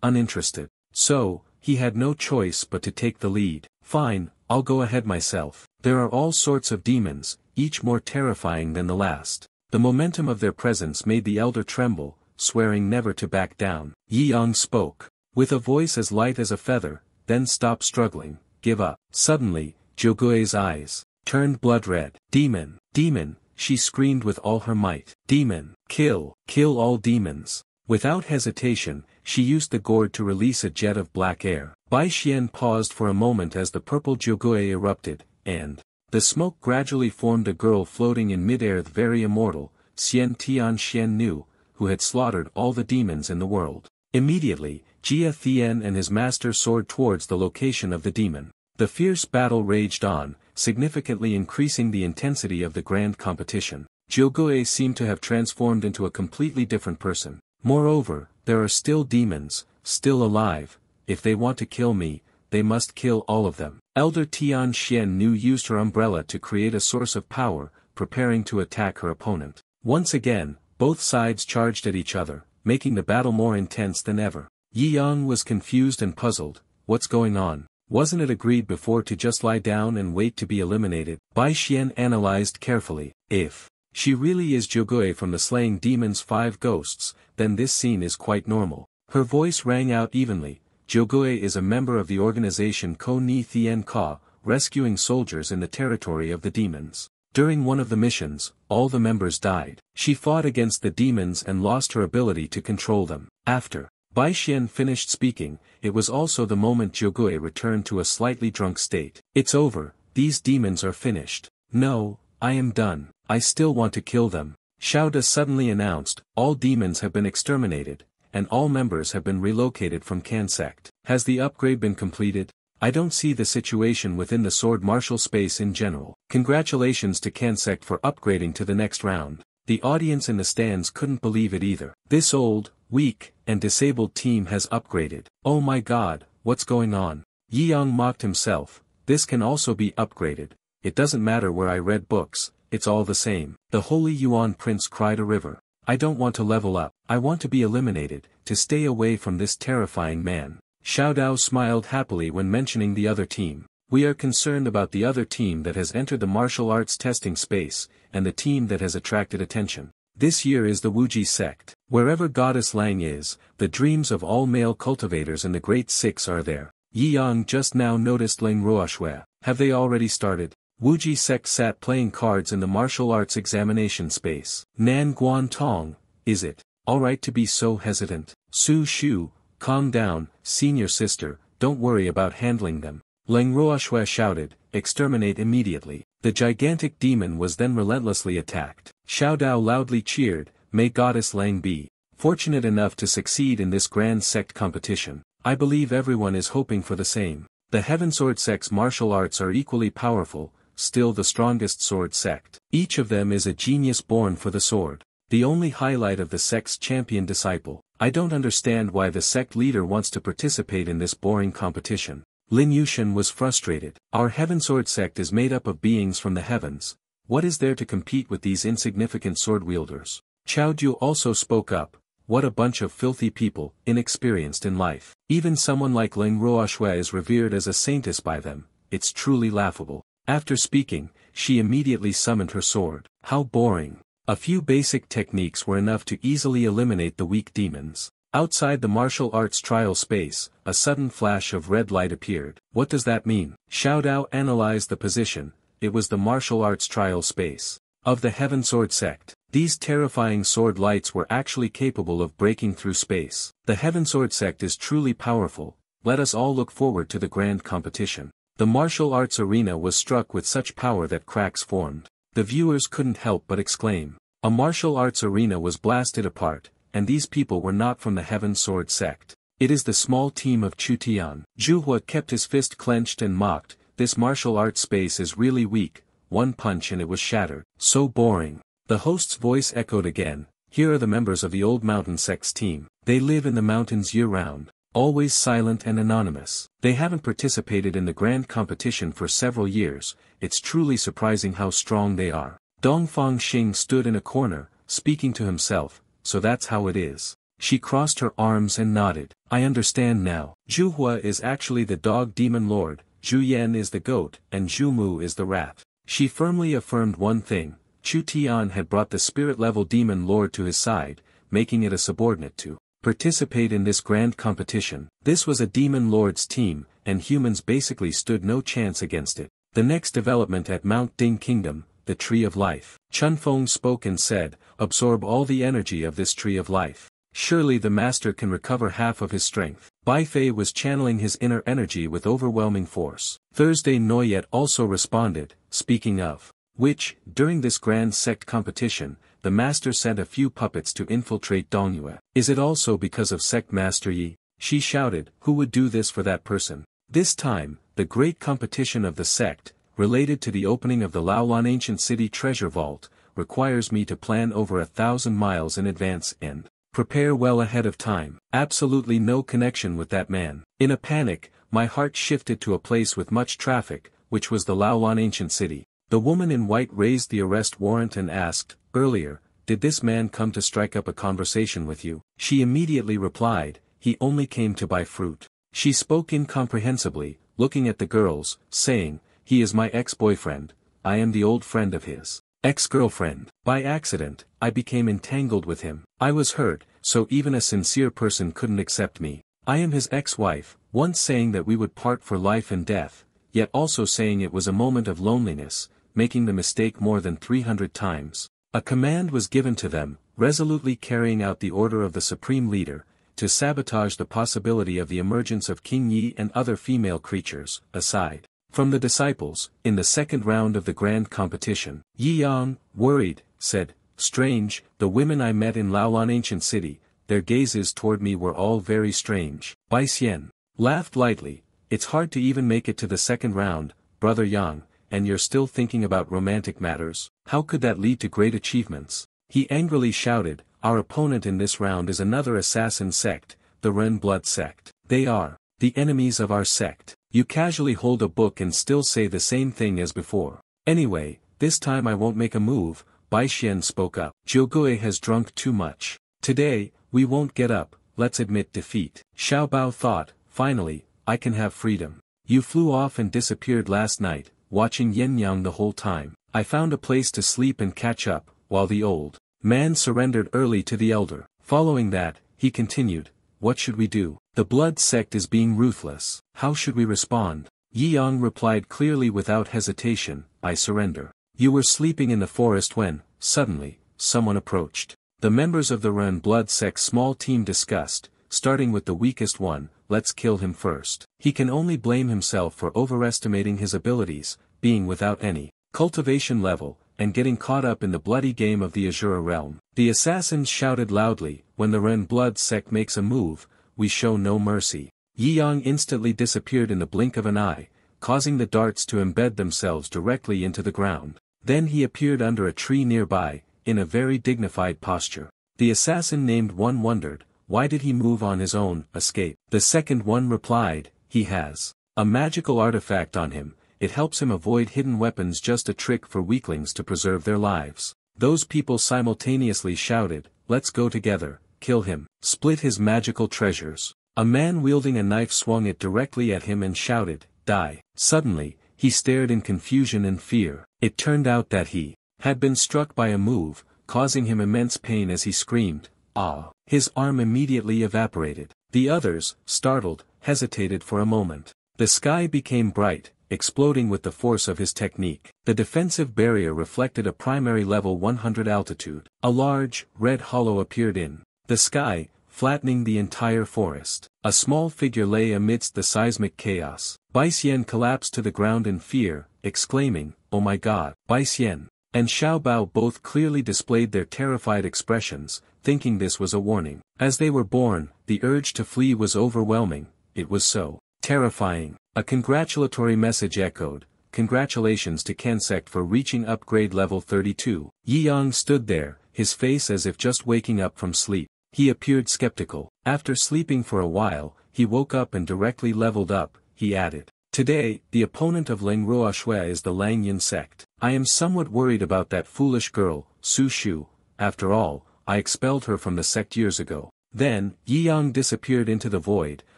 uninterested. So, he had no choice but to take the lead. Fine, I'll go ahead myself. There are all sorts of demons, each more terrifying than the last. The momentum of their presence made the elder tremble, swearing never to back down. Yi Yang spoke, with a voice as light as a feather, then stop struggling, give up. Suddenly, Zhou Gui's eyes turned blood red. Demon, demon, she screamed with all her might. Demon, kill all demons. Without hesitation, she used the gourd to release a jet of black air. Bai Xian paused for a moment as the purple Zhou Gui erupted, and the smoke gradually formed a girl floating in midair, the very immortal, Xian Tian Xian Nu, who had slaughtered all the demons in the world. Immediately, Jia Thien and his master soared towards the location of the demon. The fierce battle raged on, significantly increasing the intensity of the grand competition. Zhou Gui seemed to have transformed into a completely different person. Moreover, there are still demons, still alive. If they want to kill me, they must kill all of them. Elder Tian Xian Nu used her umbrella to create a source of power, preparing to attack her opponent. Once again, both sides charged at each other, making the battle more intense than ever. Yi Yang was confused and puzzled. What's going on? Wasn't it agreed before to just lie down and wait to be eliminated? Bai Xian analyzed carefully. If she really is Zhou Gui from the Slaying Demons 5 Ghosts, then this scene is quite normal. Her voice rang out evenly. Zhou Gui is a member of the organization Ko Ni Thien Ka, rescuing soldiers in the territory of the demons. During one of the missions, all the members died. She fought against the demons and lost her ability to control them. After Bai Xian finished speaking, it was also the moment Zhou Gui returned to a slightly drunk state. It's over, these demons are finished. No, I am done. I still want to kill them. Xiao Da suddenly announced, all demons have been exterminated, and all members have been relocated from Can sect. Has the upgrade been completed? I don't see the situation within the sword martial space in general. Congratulations to Can sect for upgrading to the next round. The audience in the stands couldn't believe it either. This old, weak, and disabled team has upgraded. Oh my god, what's going on? Yi Yang mocked himself. This can also be upgraded. It doesn't matter where I read books, it's all the same. The Holy Yuan Prince cried a river. I don't want to level up. I want to be eliminated, to stay away from this terrifying man. Xiao Dao smiled happily when mentioning the other team. We are concerned about the other team that has entered the martial arts testing space, and the team that has attracted attention. This year is the Wuji sect. Wherever Goddess Lang is, the dreams of all male cultivators in the Great Six are there. Yi Yang just now noticed Ling Ruoxue. Have they already started? Wuji sect sat playing cards in the martial arts examination space. Nan Guan Tong, is it alright to be so hesitant? Su Shu, calm down, senior sister, don't worry about handling them. Ling Ruoxue shouted, exterminate immediately. The gigantic demon was then relentlessly attacked. Xiao Dao loudly cheered, may Goddess Lang be fortunate enough to succeed in this grand sect competition. I believe everyone is hoping for the same. The Heaven Sword sect's martial arts are equally powerful, still the strongest sword sect. Each of them is a genius born for the sword. The only highlight of the sect's champion disciple. I don't understand why the sect leader wants to participate in this boring competition. Lin Yushin was frustrated. Our Heaven Sword sect is made up of beings from the heavens. What is there to compete with these insignificant sword wielders? Qiao Ju also spoke up. What a bunch of filthy people, inexperienced in life. Even someone like Ling Ruoxue is revered as a saintess by them. It's truly laughable. After speaking, she immediately summoned her sword. How boring. A few basic techniques were enough to easily eliminate the weak demons. Outside the martial arts trial space, a sudden flash of red light appeared. What does that mean? Xiao Dao analyzed the position. It was the martial arts trial space of the Heaven Sword sect. These terrifying sword lights were actually capable of breaking through space. The Heaven Sword sect is truly powerful. Let us all look forward to the grand competition. The martial arts arena was struck with such power that cracks formed. The viewers couldn't help but exclaim. A martial arts arena was blasted apart, and these people were not from the Heaven Sword sect. It is the small team of Chu Tian. Zhu Hua kept his fist clenched and mocked. This martial arts space is really weak. One punch and it was shattered. So boring. The host's voice echoed again. Here are the members of the Old Mountain Sect's team. They live in the mountains year-round. Always silent and anonymous. They haven't participated in the grand competition for several years. It's truly surprising how strong they are. Dongfang Xing stood in a corner, speaking to himself. So that's how it is. She crossed her arms and nodded. I understand now. Zhu Hua is actually the dog demon lord, Zhu Yan is the goat, and Zhu Mu is the rat. She firmly affirmed one thing. Chu Tian had brought the spirit-level demon lord to his side, making it a subordinate to participate in this grand competition. This was a demon lord's team, and humans basically stood no chance against it. The next development at Mount Ding Kingdom, the Tree of Life. Chun Feng spoke and said, absorb all the energy of this Tree of Life. Surely the master can recover half of his strength. Bai Fei was channeling his inner energy with overwhelming force. Thursday Noyet also responded, speaking of which, during this grand sect competition, the master sent a few puppets to infiltrate Dongyue. Is it also because of sect master Yi? She shouted, who would do this for that person? This time, the great competition of the sect, related to the opening of the Laolan Ancient City Treasure Vault, requires me to plan over 1,000 miles in advance and prepare well ahead of time. Absolutely no connection with that man. In a panic, my heart shifted to a place with much traffic, which was the Laolan Ancient City. The woman in white raised the arrest warrant and asked, earlier, did this man come to strike up a conversation with you? She immediately replied, he only came to buy fruit. She spoke incomprehensibly, looking at the girls, saying, he is my ex-boyfriend, I am the old friend of his ex-girlfriend. By accident, I became entangled with him. I was hurt, so even a sincere person couldn't accept me. I am his ex-wife, once saying that we would part for life and death, yet also saying it was a moment of loneliness, making the mistake more than 300 times. A command was given to them, resolutely carrying out the order of the supreme leader, to sabotage the possibility of the emergence of King Yi and other female creatures, aside from the disciples. In the second round of the grand competition, Yi Yang, worried, said, strange, the women I met in Laolan Ancient City, their gazes toward me were all very strange. Bai Xian laughed lightly, it's hard to even make it to the second round, brother Yang, and you're still thinking about romantic matters? How could that lead to great achievements? He angrily shouted, our opponent in this round is another assassin sect, the Ren Blood sect. They are the enemies of our sect. You casually hold a book and still say the same thing as before. Anyway, this time I won't make a move, Bai Xian spoke up. Jiugui has drunk too much. Today, we won't get up, let's admit defeat. Xiao Bao thought, finally, I can have freedom. You flew off and disappeared last night, watching Yin Yang the whole time. I found a place to sleep and catch up, while the old man surrendered early to the elder. Following that, he continued, what should we do? The blood sect is being ruthless. How should we respond? Yi Yang replied clearly without hesitation, I surrender. You were sleeping in the forest when, suddenly, someone approached. The members of the Ren blood sect's small team discussed, starting with the weakest one, let's kill him first. He can only blame himself for overestimating his abilities, being without any cultivation level, and getting caught up in the bloody game of the Azura realm. The assassins shouted loudly, when the Ren blood sect makes a move, we show no mercy. Yi Yang instantly disappeared in the blink of an eye, causing the darts to embed themselves directly into the ground. Then he appeared under a tree nearby, in a very dignified posture. The assassin named one wondered, why did he move on his own, escape? The second one replied, he has a magical artifact on him, it helps him avoid hidden weapons, just a trick for weaklings to preserve their lives. Those people simultaneously shouted, let's go together, kill him, split his magical treasures. A man wielding a knife swung it directly at him and shouted, die. Suddenly, he stared in confusion and fear. It turned out that he had been struck by a move, causing him immense pain as he screamed, ah. His arm immediately evaporated. The others, startled, hesitated for a moment. The sky became bright, exploding with the force of his technique. The defensive barrier reflected a primary level 100 altitude. A large, red hollow appeared in the sky, flattening the entire forest. A small figure lay amidst the seismic chaos. Bai Xian collapsed to the ground in fear, exclaiming, oh my god. Bai Xian and Xiao Bao both clearly displayed their terrified expressions, thinking this was a warning. As they were born, the urge to flee was overwhelming, it was so terrifying. A congratulatory message echoed, congratulations to Kensect for reaching upgrade level 32. Yi Yang stood there, his face as if just waking up from sleep. He appeared skeptical. After sleeping for a while, he woke up and directly leveled up, he added. Today, the opponent of Leng Ruoxue is the Langyan sect. I am somewhat worried about that foolish girl, Su Shu. After all, I expelled her from the sect years ago. Then, Yi Yang disappeared into the void,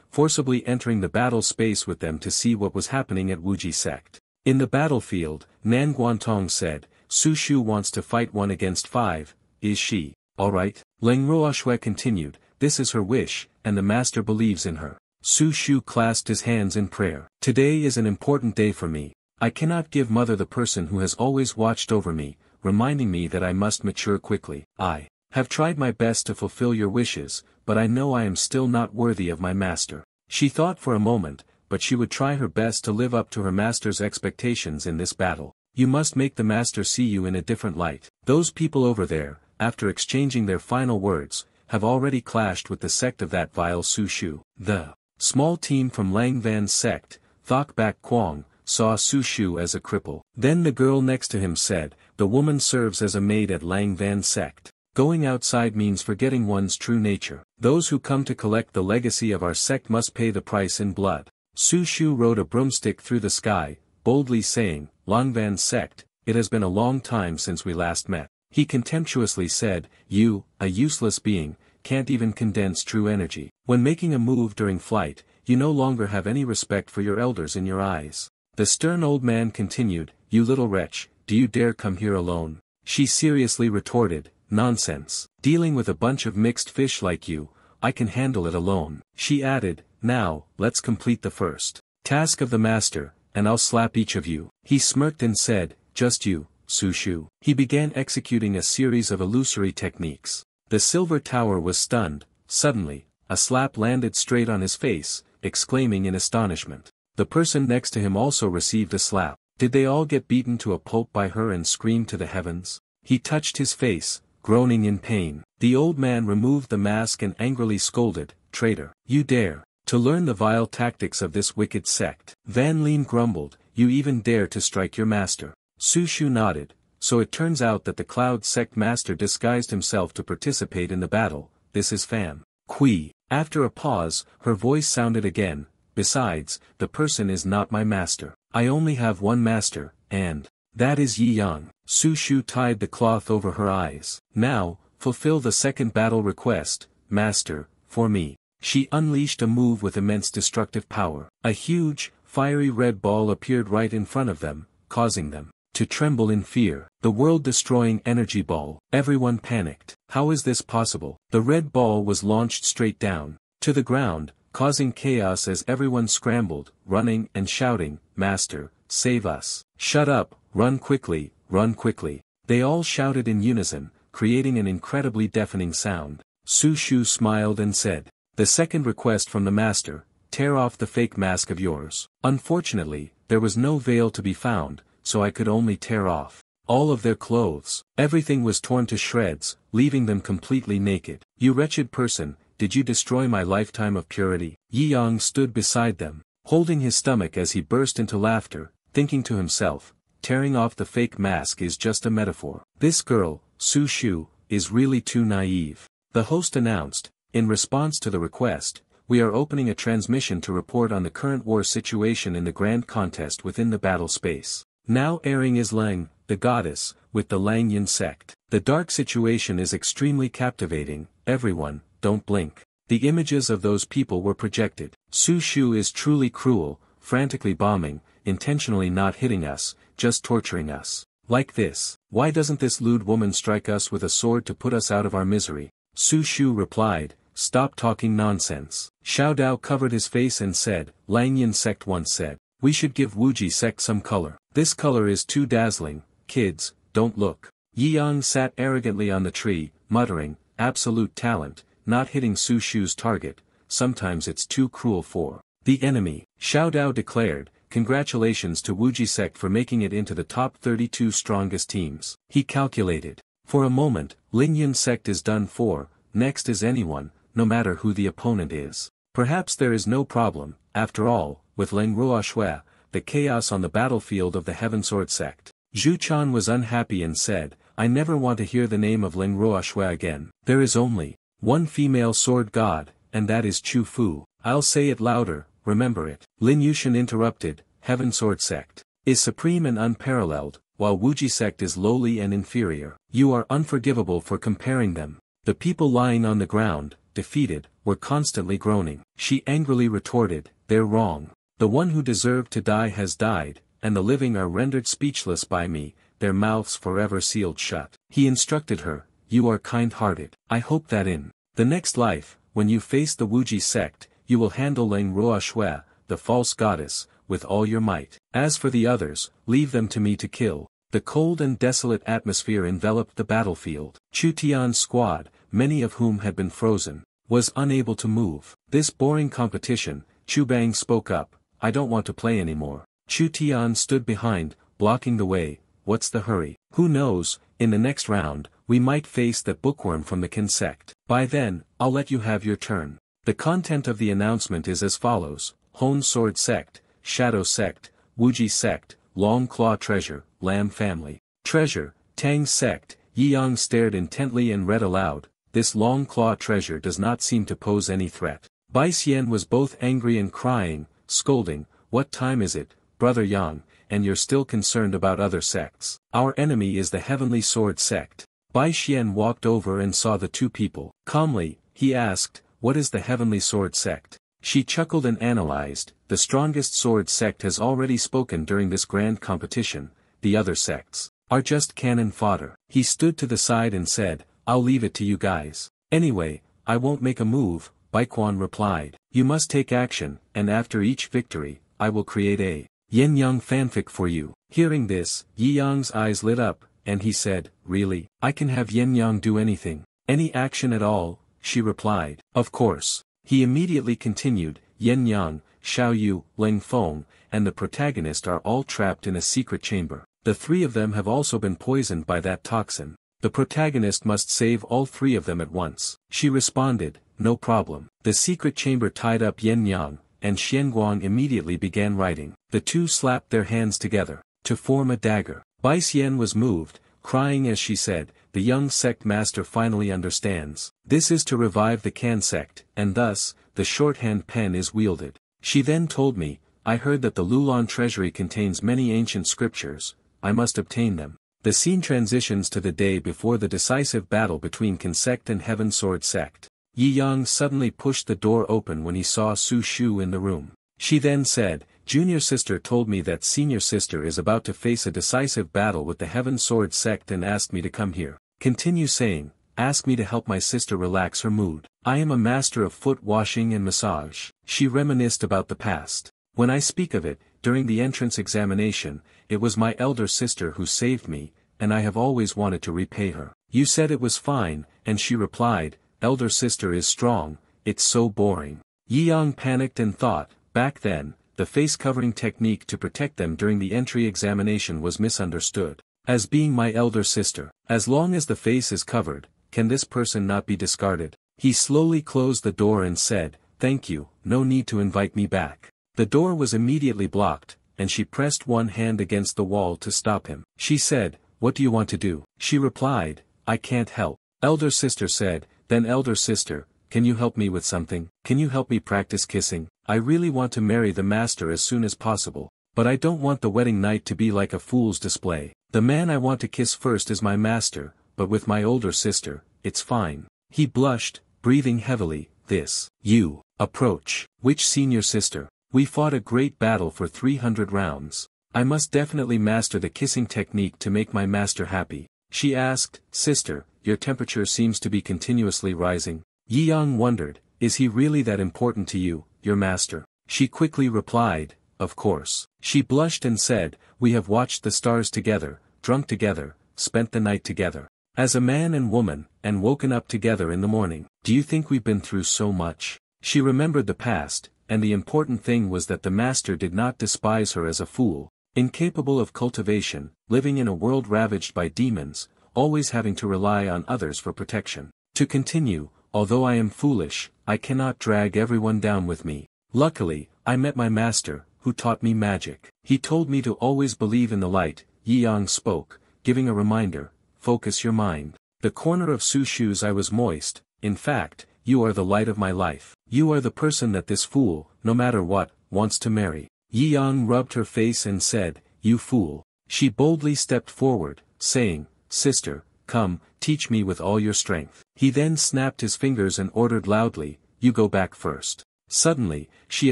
forcibly entering the battle space with them to see what was happening at Wuji sect. In the battlefield, Nan Guantong said, Su Shu wants to fight 1 against 5, is she alright? Leng Ruoxue continued, this is her wish, and the master believes in her. Su Shu clasped his hands in prayer. Today is an important day for me. I cannot give mother the person who has always watched over me, reminding me that I must mature quickly. I have tried my best to fulfill your wishes, but I know I am still not worthy of my master. She thought for a moment, but she would try her best to live up to her master's expectations in this battle. You must make the master see you in a different light. Those people over there, after exchanging their final words, have already clashed with the sect of that vile Su Shu. The small team from Lang Van's sect, Thok Bak Kwong, saw Su Shu as a cripple. Then the girl next to him said, the woman serves as a maid at Lang Van's sect. Going outside means forgetting one's true nature. Those who come to collect the legacy of our sect must pay the price in blood. Su Shu rode a broomstick through the sky, boldly saying, Lang Van's sect, it has been a long time since we last met. He contemptuously said, you, a useless being, can't even condense true energy. When making a move during flight, you no longer have any respect for your elders in your eyes. The stern old man continued, you little wretch, do you dare come here alone? She seriously retorted, nonsense. Dealing with a bunch of mixed fish like you, I can handle it alone. She added, now, let's complete the first task of the master, and I'll slap each of you. He smirked and said, just you, Su Shu. He began executing a series of illusory techniques. The silver tower was stunned. Suddenly, a slap landed straight on his face, exclaiming in astonishment. The person next to him also received a slap. Did they all get beaten to a pulp by her and scream to the heavens? He touched his face, groaning in pain. The old man removed the mask and angrily scolded, traitor. You dare to learn the vile tactics of this wicked sect. Van Lien grumbled, you even dare to strike your master. Su Shu nodded, so it turns out that the Cloud sect master disguised himself to participate in the battle, this is Fan Kui. After a pause, her voice sounded again, besides, the person is not my master. I only have one master, and that is Yi Yang. Su Shu tied the cloth over her eyes. Now, fulfill the second battle request, master, for me. She unleashed a move with immense destructive power. A huge, fiery red ball appeared right in front of them, causing them to tremble in fear. The world-destroying energy ball. Everyone panicked. How is this possible? The red ball was launched straight down to the ground, causing chaos as everyone scrambled, running and shouting, Master, save us. Shut up, run quickly, run quickly. They all shouted in unison, creating an incredibly deafening sound. Su Shu smiled and said, the second request from the master, tear off the fake mask of yours. Unfortunately, there was no veil to be found, so I could only tear off all of their clothes. Everything was torn to shreds, leaving them completely naked. You wretched person, did you destroy my lifetime of purity? Yi Yang stood beside them. holding his stomach as he burst into laughter, thinking to himself, tearing off the fake mask is just a metaphor. This girl, Su Shu, is really too naive. The host announced, in response to the request, we are opening a transmission to report on the current war situation in the grand contest within the battle space. Now airing is Lang, the goddess, with the Lang Yin sect. The dark situation is extremely captivating, everyone, don't blink. The images of those people were projected. Su Shu is truly cruel, frantically bombing, intentionally not hitting us, just torturing us. Like this. Why doesn't this lewd woman strike us with a sword to put us out of our misery? Su Shu replied, stop talking nonsense. Xiao Dao covered his face and said, Lang Yin sect once said, we should give Wuji sect some color. This color is too dazzling, kids, don't look. Yi Yang sat arrogantly on the tree, muttering, absolute talent, not hitting Su Shu's target, sometimes it's too cruel for the enemy. Xiao Dao declared, congratulations to Wuji sect for making it into the top 32 strongest teams. He calculated. For a moment, Ling Yin sect is done for, next is anyone, no matter who the opponent is. Perhaps there is no problem, after all, with Leng Ruoxue, the chaos on the battlefield of the Heaven Sword sect. Zhu Chan was unhappy and said, I never want to hear the name of Leng Ruoxue again. There is only one female sword god, and that is Chu Fu. I'll say it louder, remember it. Lin Yushan interrupted, Heaven Sword sect is supreme and unparalleled, while Wuji sect is lowly and inferior. You are unforgivable for comparing them. The people lying on the ground, defeated, were constantly groaning. She angrily retorted, they're wrong. The one who deserved to die has died, and the living are rendered speechless by me, their mouths forever sealed shut. He instructed her, you are kind-hearted. I hope that in the next life, when you face the Wuji sect, you will handle Leng Ruoxue, the false goddess, with all your might. As for the others, leave them to me to kill. The cold and desolate atmosphere enveloped the battlefield. Chu Tian's squad, many of whom had been frozen, was unable to move. This boring competition, Chu Bang spoke up, I don't want to play anymore. Chu Tian stood behind, blocking the way, what's the hurry? Who knows, in the next round, we might face that bookworm from the Qin sect. By then, I'll let you have your turn. The content of the announcement is as follows, Hon Sword Sect, Shadow Sect, Wuji Sect, Long Claw Treasure, Lamb Family. Treasure, Tang Sect. Yi Yang stared intently and read aloud, this Long Claw Treasure does not seem to pose any threat. Bai Xian was both angry and crying, scolding, what time is it, Brother Yang, and you're still concerned about other sects? Our enemy is the Heavenly Sword Sect. Bai Xian walked over and saw the two people. Calmly, he asked, what is the Heavenly Sword Sect? She chuckled and analyzed, the strongest sword sect has already spoken during this grand competition, the other sects are just cannon fodder. He stood to the side and said, I'll leave it to you guys. Anyway, I won't make a move, Baiquan replied. You must take action, and after each victory, I will create a Yin Yang fanfic for you. Hearing this, Yi Yang's eyes lit up, and he said, really? I can have Yin Yang do anything? Any action at all? She replied. Of course. He immediately continued, Yin Yang, Xiao Yu, Ling Feng, and the protagonist are all trapped in a secret chamber. The three of them have also been poisoned by that toxin. The protagonist must save all three of them at once. She responded, no problem. The secret chamber tied up Yin Yang, and Xianguang immediately began writing. The two slapped their hands together, to form a dagger. Bai Xian was moved, crying as she said, the young sect master finally understands. This is to revive the Can sect, and thus, the shorthand pen is wielded. She then told me, I heard that the Lulan treasury contains many ancient scriptures, I must obtain them. The scene transitions to the day before the decisive battle between Qin sect and Heaven Sword sect. Yi Yang suddenly pushed the door open when he saw Su Shu in the room. She then said, Junior sister told me that senior sister is about to face a decisive battle with the Heaven Sword sect and asked me to come here. Continue saying, ask me to help my sister relax her mood. I am a master of foot washing and massage. She reminisced about the past. When I speak of it, during the entrance examination, it was my elder sister who saved me, and I have always wanted to repay her. You said it was fine, and she replied, elder sister is strong, it's so boring. Yi Yang panicked and thought, back then, the face-covering technique to protect them during the entry examination was misunderstood. As being my elder sister, as long as the face is covered, can this person not be discarded? He slowly closed the door and said, thank you, no need to invite me back. The door was immediately blocked, and she pressed one hand against the wall to stop him. She said, "What do you want to do?" She replied, "I can't help." Elder sister said, "Then elder sister, can you help me with something? Can you help me practice kissing? I really want to marry the master as soon as possible, but I don't want the wedding night to be like a fool's display. The man I want to kiss first is my master, but with my older sister, it's fine." He blushed, breathing heavily. "This, you, approach. Which senior sister? We fought a great battle for 300 rounds. I must definitely master the kissing technique to make my master happy." She asked, "Sister, your temperature seems to be continuously rising." Yi Yang wondered, "Is he really that important to you, your master?" She quickly replied, "Of course." She blushed and said, "We have watched the stars together, drunk together, spent the night together. As a man and woman, and woken up together in the morning. Do you think we've been through so much?" She remembered the past, and the important thing was that the master did not despise her as a fool, incapable of cultivation, living in a world ravaged by demons, always having to rely on others for protection. To continue, "Although I am foolish, I cannot drag everyone down with me. Luckily, I met my master, who taught me magic. He told me to always believe in the light." Yi Yang spoke, giving a reminder, "Focus your mind. The corner of Su's shoes I was moist. In fact, you are the light of my life. You are the person that this fool, no matter what, wants to marry." Yi Yang rubbed her face and said, "You fool." She boldly stepped forward, saying, "Sister, come, teach me with all your strength." He then snapped his fingers and ordered loudly, "You go back first." Suddenly, she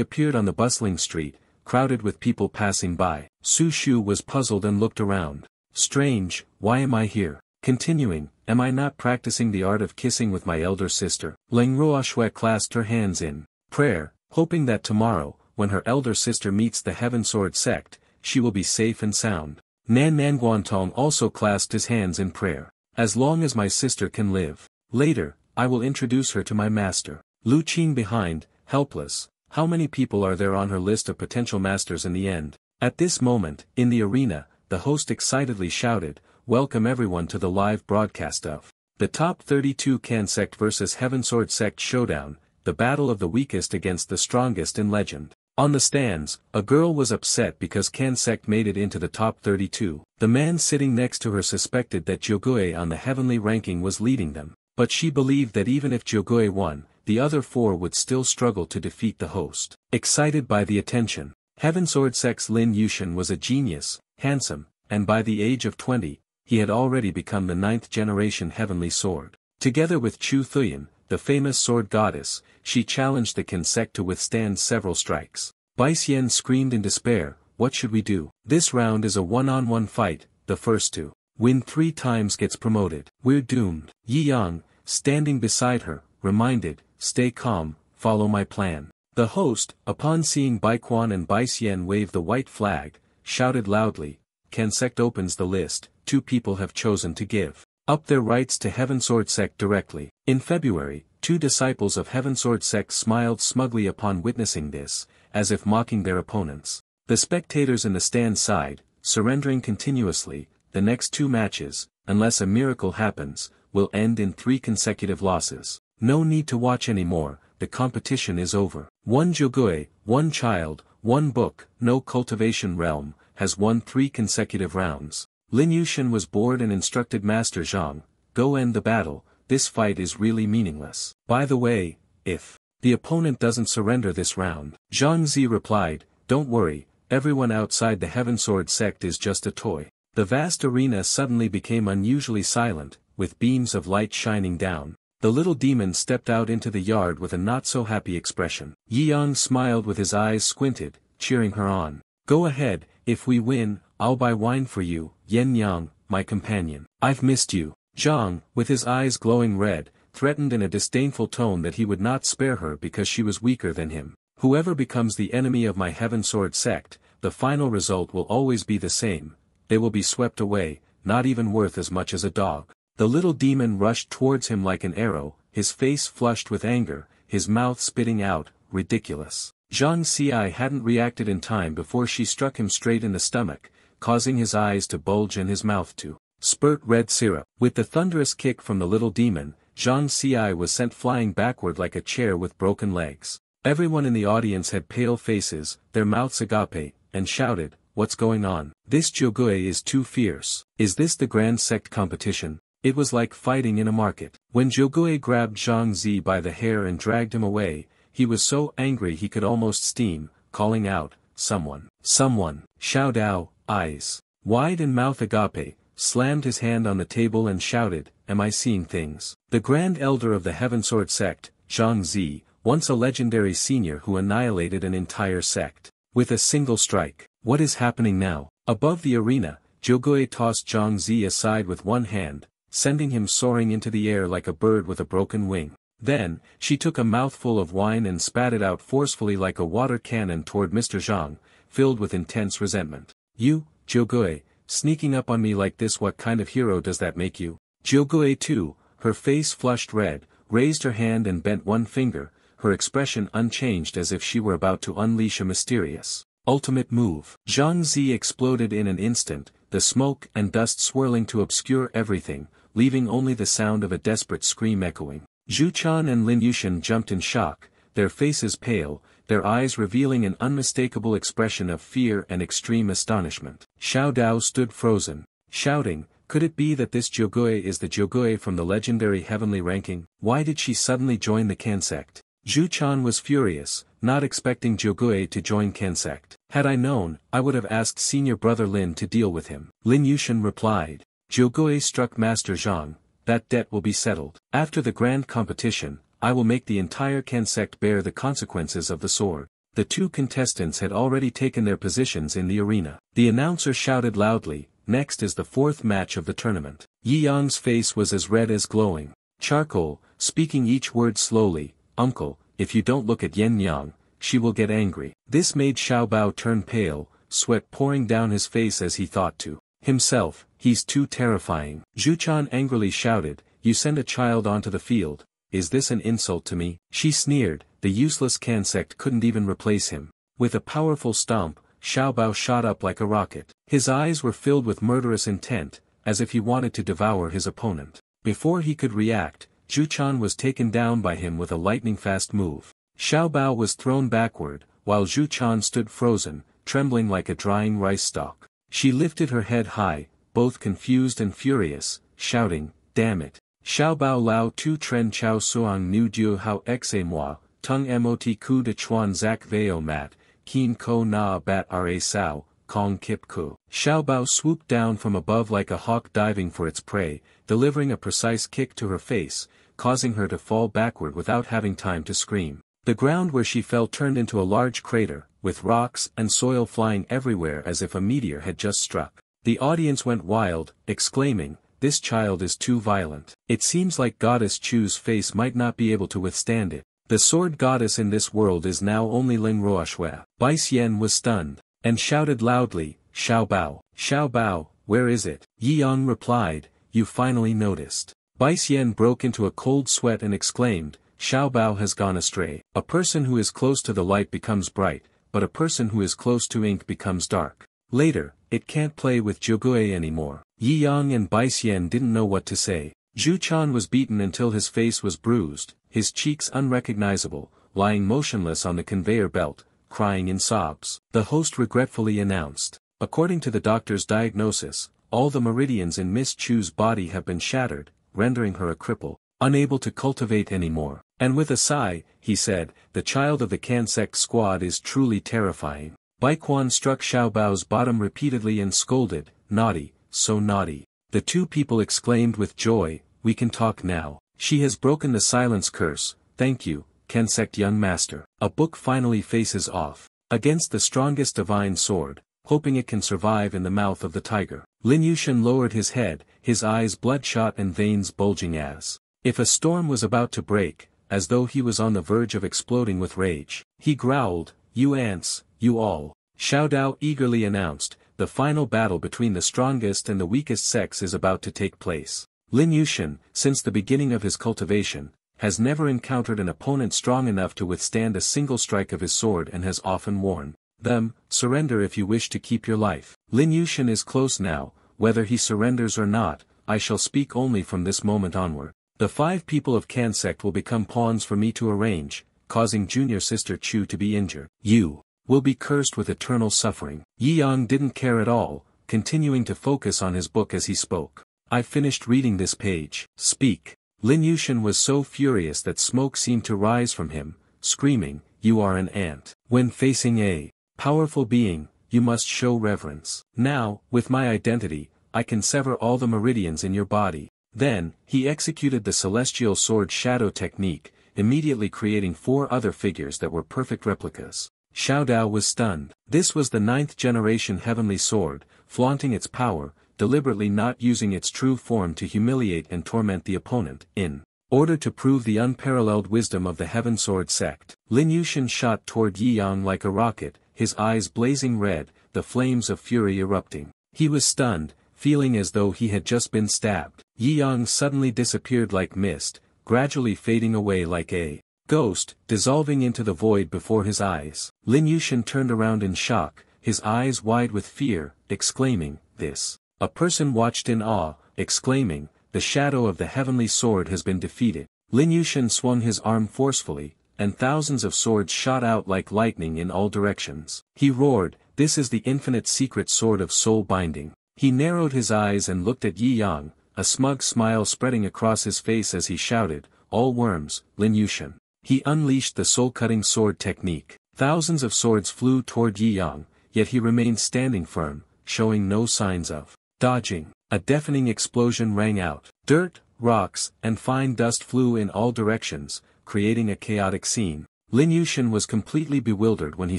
appeared on the bustling street, crowded with people passing by. Su Shu was puzzled and looked around. "Strange, why am I here?" Continuing, "Am I not practicing the art of kissing with my elder sister?" Leng Ruoxue clasped her hands in prayer, hoping that tomorrow, when her elder sister meets the Heaven Sword sect, she will be safe and sound. Nan Nanguantong also clasped his hands in prayer. "As long as my sister can live. Later, I will introduce her to my master." Lu Qing behind, helpless. How many people are there on her list of potential masters in the end? At this moment, in the arena, the host excitedly shouted, "Welcome everyone to the live broadcast of the Top 32 Can Sect vs Heaven Sword Sect Showdown, the battle of the weakest against the strongest in legend." On the stands, a girl was upset because Can Sect made it into the top 32. The man sitting next to her suspected that Jiogui on the heavenly ranking was leading them, but she believed that even if Jiogui won, the other four would still struggle to defeat the host. Excited by the attention, Heaven Sword Sect's Lin Yushin was a genius, handsome, and by the age of 20, he had already become the 9th generation heavenly sword. Together with Chu Thuyan, the famous sword goddess, she challenged the Can Sect to withstand several strikes. Bai Xian screamed in despair, "What should we do? This round is a one-on-one fight, the first to win 3 times gets promoted. We're doomed." Yi Yang, standing beside her, reminded, "Stay calm, follow my plan." The host, upon seeing Bai Quan and Bai Xian wave the white flag, shouted loudly, "Can Sect opens the list. 2 people have chosen to give up their rights to Heaven Sword Sect directly." In February, 2 disciples of Heaven Sword Sect smiled smugly upon witnessing this, as if mocking their opponents. The spectators in the stand sighed, surrendering continuously. The next 2 matches, unless a miracle happens, will end in 3 consecutive losses. No need to watch anymore, the competition is over. 1 Jiogui, 1 child, 1 book, no cultivation realm, has won 3 consecutive rounds. Lin Yushin was bored and instructed Master Zhang, "Go end the battle, this fight is really meaningless. By the way, if the opponent doesn't surrender this round." Zhang Zi replied, "Don't worry, everyone outside the Heaven Sword sect is just a toy." The vast arena suddenly became unusually silent, with beams of light shining down. The little demon stepped out into the yard with a not-so-happy expression. Yi Yang smiled with his eyes squinted, cheering her on. "Go ahead, if we win, I'll buy wine for you, Yen Yang, my companion. I've missed you." Zhang, with his eyes glowing red, threatened in a disdainful tone that he would not spare her because she was weaker than him. "Whoever becomes the enemy of my Heaven Sword sect, the final result will always be the same. They will be swept away, not even worth as much as a dog." The little demon rushed towards him like an arrow, his face flushed with anger, his mouth spitting out, "Ridiculous." Zhang Xiai hadn't reacted in time before she struck him straight in the stomach, causing his eyes to bulge and his mouth to spurt red syrup. With the thunderous kick from the little demon, Zhang Xiai was sent flying backward like a chair with broken legs. Everyone in the audience had pale faces, their mouths agape, and shouted, "What's going on? This Jogui is too fierce. Is this the grand sect competition?" It was like fighting in a market. When Jogui grabbed Zhang Zi by the hair and dragged him away, he was so angry he could almost steam, calling out, "Someone! Someone!" Xiao Dao, eyes wide and mouth agape, slammed his hand on the table and shouted, "Am I seeing things?" The Grand Elder of the Heaven Sword sect, Zhang Zi, once a legendary senior who annihilated an entire sect with a single strike. What is happening now? Above the arena, Jogui tossed Zhang Zi aside with one hand, sending him soaring into the air like a bird with a broken wing. Then, she took a mouthful of wine and spat it out forcefully like a water cannon toward Mr. Zhang, filled with intense resentment. "You, Jogui, sneaking up on me like this, what kind of hero does that make you?" Jogui too, her face flushed red, raised her hand and bent one finger, her expression unchanged as if she were about to unleash a mysterious, ultimate move. Zhang Zi exploded in an instant, the smoke and dust swirling to obscure everything, leaving only the sound of a desperate scream echoing. Zhu Chan and Lin Yushan jumped in shock, their faces pale, their eyes revealing an unmistakable expression of fear and extreme astonishment. Xiao Dao stood frozen, shouting, "Could it be that this Jogui is the Jogui from the legendary heavenly ranking? Why did she suddenly join the Kan sect?" Zhu Chan was furious, not expecting Jogui to join Kan sect. "Had I known, I would have asked senior brother Lin to deal with him." Lin Yushan replied. "Jogui struck Master Zhang, that debt will be settled. After the grand competition, I will make the entire Kan sect bear the consequences of the sword." The two contestants had already taken their positions in the arena. The announcer shouted loudly, "Next is the fourth match of the tournament." Yi Yang's face was as red as glowing charcoal, speaking each word slowly, "Uncle, if you don't look at Yen Yang, she will get angry." This made Xiao Bao turn pale, sweat pouring down his face as he thought to himself, "He's too terrifying." Zhu Chan angrily shouted, "You send a child onto the field, is this an insult to me?" She sneered, the useless Kan sect couldn't even replace him. With a powerful stomp, Xiao Bao shot up like a rocket. His eyes were filled with murderous intent, as if he wanted to devour his opponent. Before he could react, Zhu Chan was taken down by him with a lightning-fast move. Xiao Bao was thrown backward, while Zhu Chan stood frozen, trembling like a drying rice stalk. She lifted her head high, both confused and furious, shouting, "Damn it! Xiao Bao Lao Tu Tren Chao Suang Nu Diu Hao Xe Moi, Tung Mot Ku De Chuan Zak Veo Mat, Keen Ko Na Bat Ra Sao, Kong Kip Ku." Xiao Bao swooped down from above like a hawk diving for its prey, delivering a precise kick to her face, causing her to fall backward without having time to scream. The ground where she fell turned into a large crater, with rocks and soil flying everywhere as if a meteor had just struck. The audience went wild, exclaiming, "This child is too violent. It seems like Goddess Chu's face might not be able to withstand it." The sword goddess in this world is now only Ling Roashue. Bai Xian was stunned, and shouted loudly, "Xiao Bao! Xiao Bao, where is it?" Yi Yang replied, "You finally noticed." Bai Xian broke into a cold sweat and exclaimed, "Xiao Bao has gone astray. A person who is close to the light becomes bright, but a person who is close to ink becomes dark. Later, it can't play with Jogui anymore." Yi Yang and Bai Xian didn't know what to say. Zhu Chan was beaten until his face was bruised, his cheeks unrecognizable, lying motionless on the conveyor belt, crying in sobs. The host regretfully announced, "According to the doctor's diagnosis, all the meridians in Miss Chu's body have been shattered, rendering her a cripple, unable to cultivate anymore." And with a sigh, he said, "The child of the Kan sect squad is truly terrifying." Bai Quan struck Xiao Bao's bottom repeatedly and scolded, "Naughty, so naughty." The two people exclaimed with joy, "We can talk now. She has broken the silence curse, thank you, Kan sect young master." A book finally faces off against the strongest divine sword, hoping it can survive in the mouth of the tiger. Lin Yushan lowered his head, his eyes bloodshot and veins bulging as if a storm was about to break, as though he was on the verge of exploding with rage. He growled, "You ants, you all." Xiao Dao eagerly announced, "The final battle between the strongest and the weakest sects is about to take place." Lin Yushan, since the beginning of his cultivation, has never encountered an opponent strong enough to withstand a single strike of his sword and has often warned them, "Surrender if you wish to keep your life." Lin Yushan is close now, whether he surrenders or not, I shall speak only from this moment onward. The 5 people of Kan sect will become pawns for me to arrange, causing junior sister Chu to be injured. You will be cursed with eternal suffering. Yi Yang didn't care at all, continuing to focus on his book as he spoke. I finished reading this page. Speak. Lin Yushin was so furious that smoke seemed to rise from him, screaming, "You are an ant. When facing a powerful being, you must show reverence. Now, with my identity, I can sever all the meridians in your body." Then, he executed the celestial sword shadow technique, immediately creating 4 other figures that were perfect replicas. Xiao Dao was stunned. This was the 9th generation heavenly sword, flaunting its power, deliberately not using its true form to humiliate and torment the opponent, in order to prove the unparalleled wisdom of the Heaven Sword sect. Lin Yushin shot toward Yi Yang like a rocket, his eyes blazing red, the flames of fury erupting. He was stunned, feeling as though he had just been stabbed. Yi Yang suddenly disappeared like mist, gradually fading away like a ghost, dissolving into the void before his eyes. Lin Yushin turned around in shock, his eyes wide with fear, exclaiming, "This." A person watched in awe, exclaiming, "The shadow of the heavenly sword has been defeated." Lin Yushin swung his arm forcefully, and thousands of swords shot out like lightning in all directions. He roared, "This is the infinite secret sword of soul binding." He narrowed his eyes and looked at Yi Yang, a smug smile spreading across his face as he shouted, "All worms, Lin Yushin." He unleashed the soul-cutting sword technique. Thousands of swords flew toward Yi Yang, yet he remained standing firm, showing no signs of dodging. A deafening explosion rang out. Dirt, rocks, and fine dust flew in all directions, creating a chaotic scene. Lin Yushin was completely bewildered when he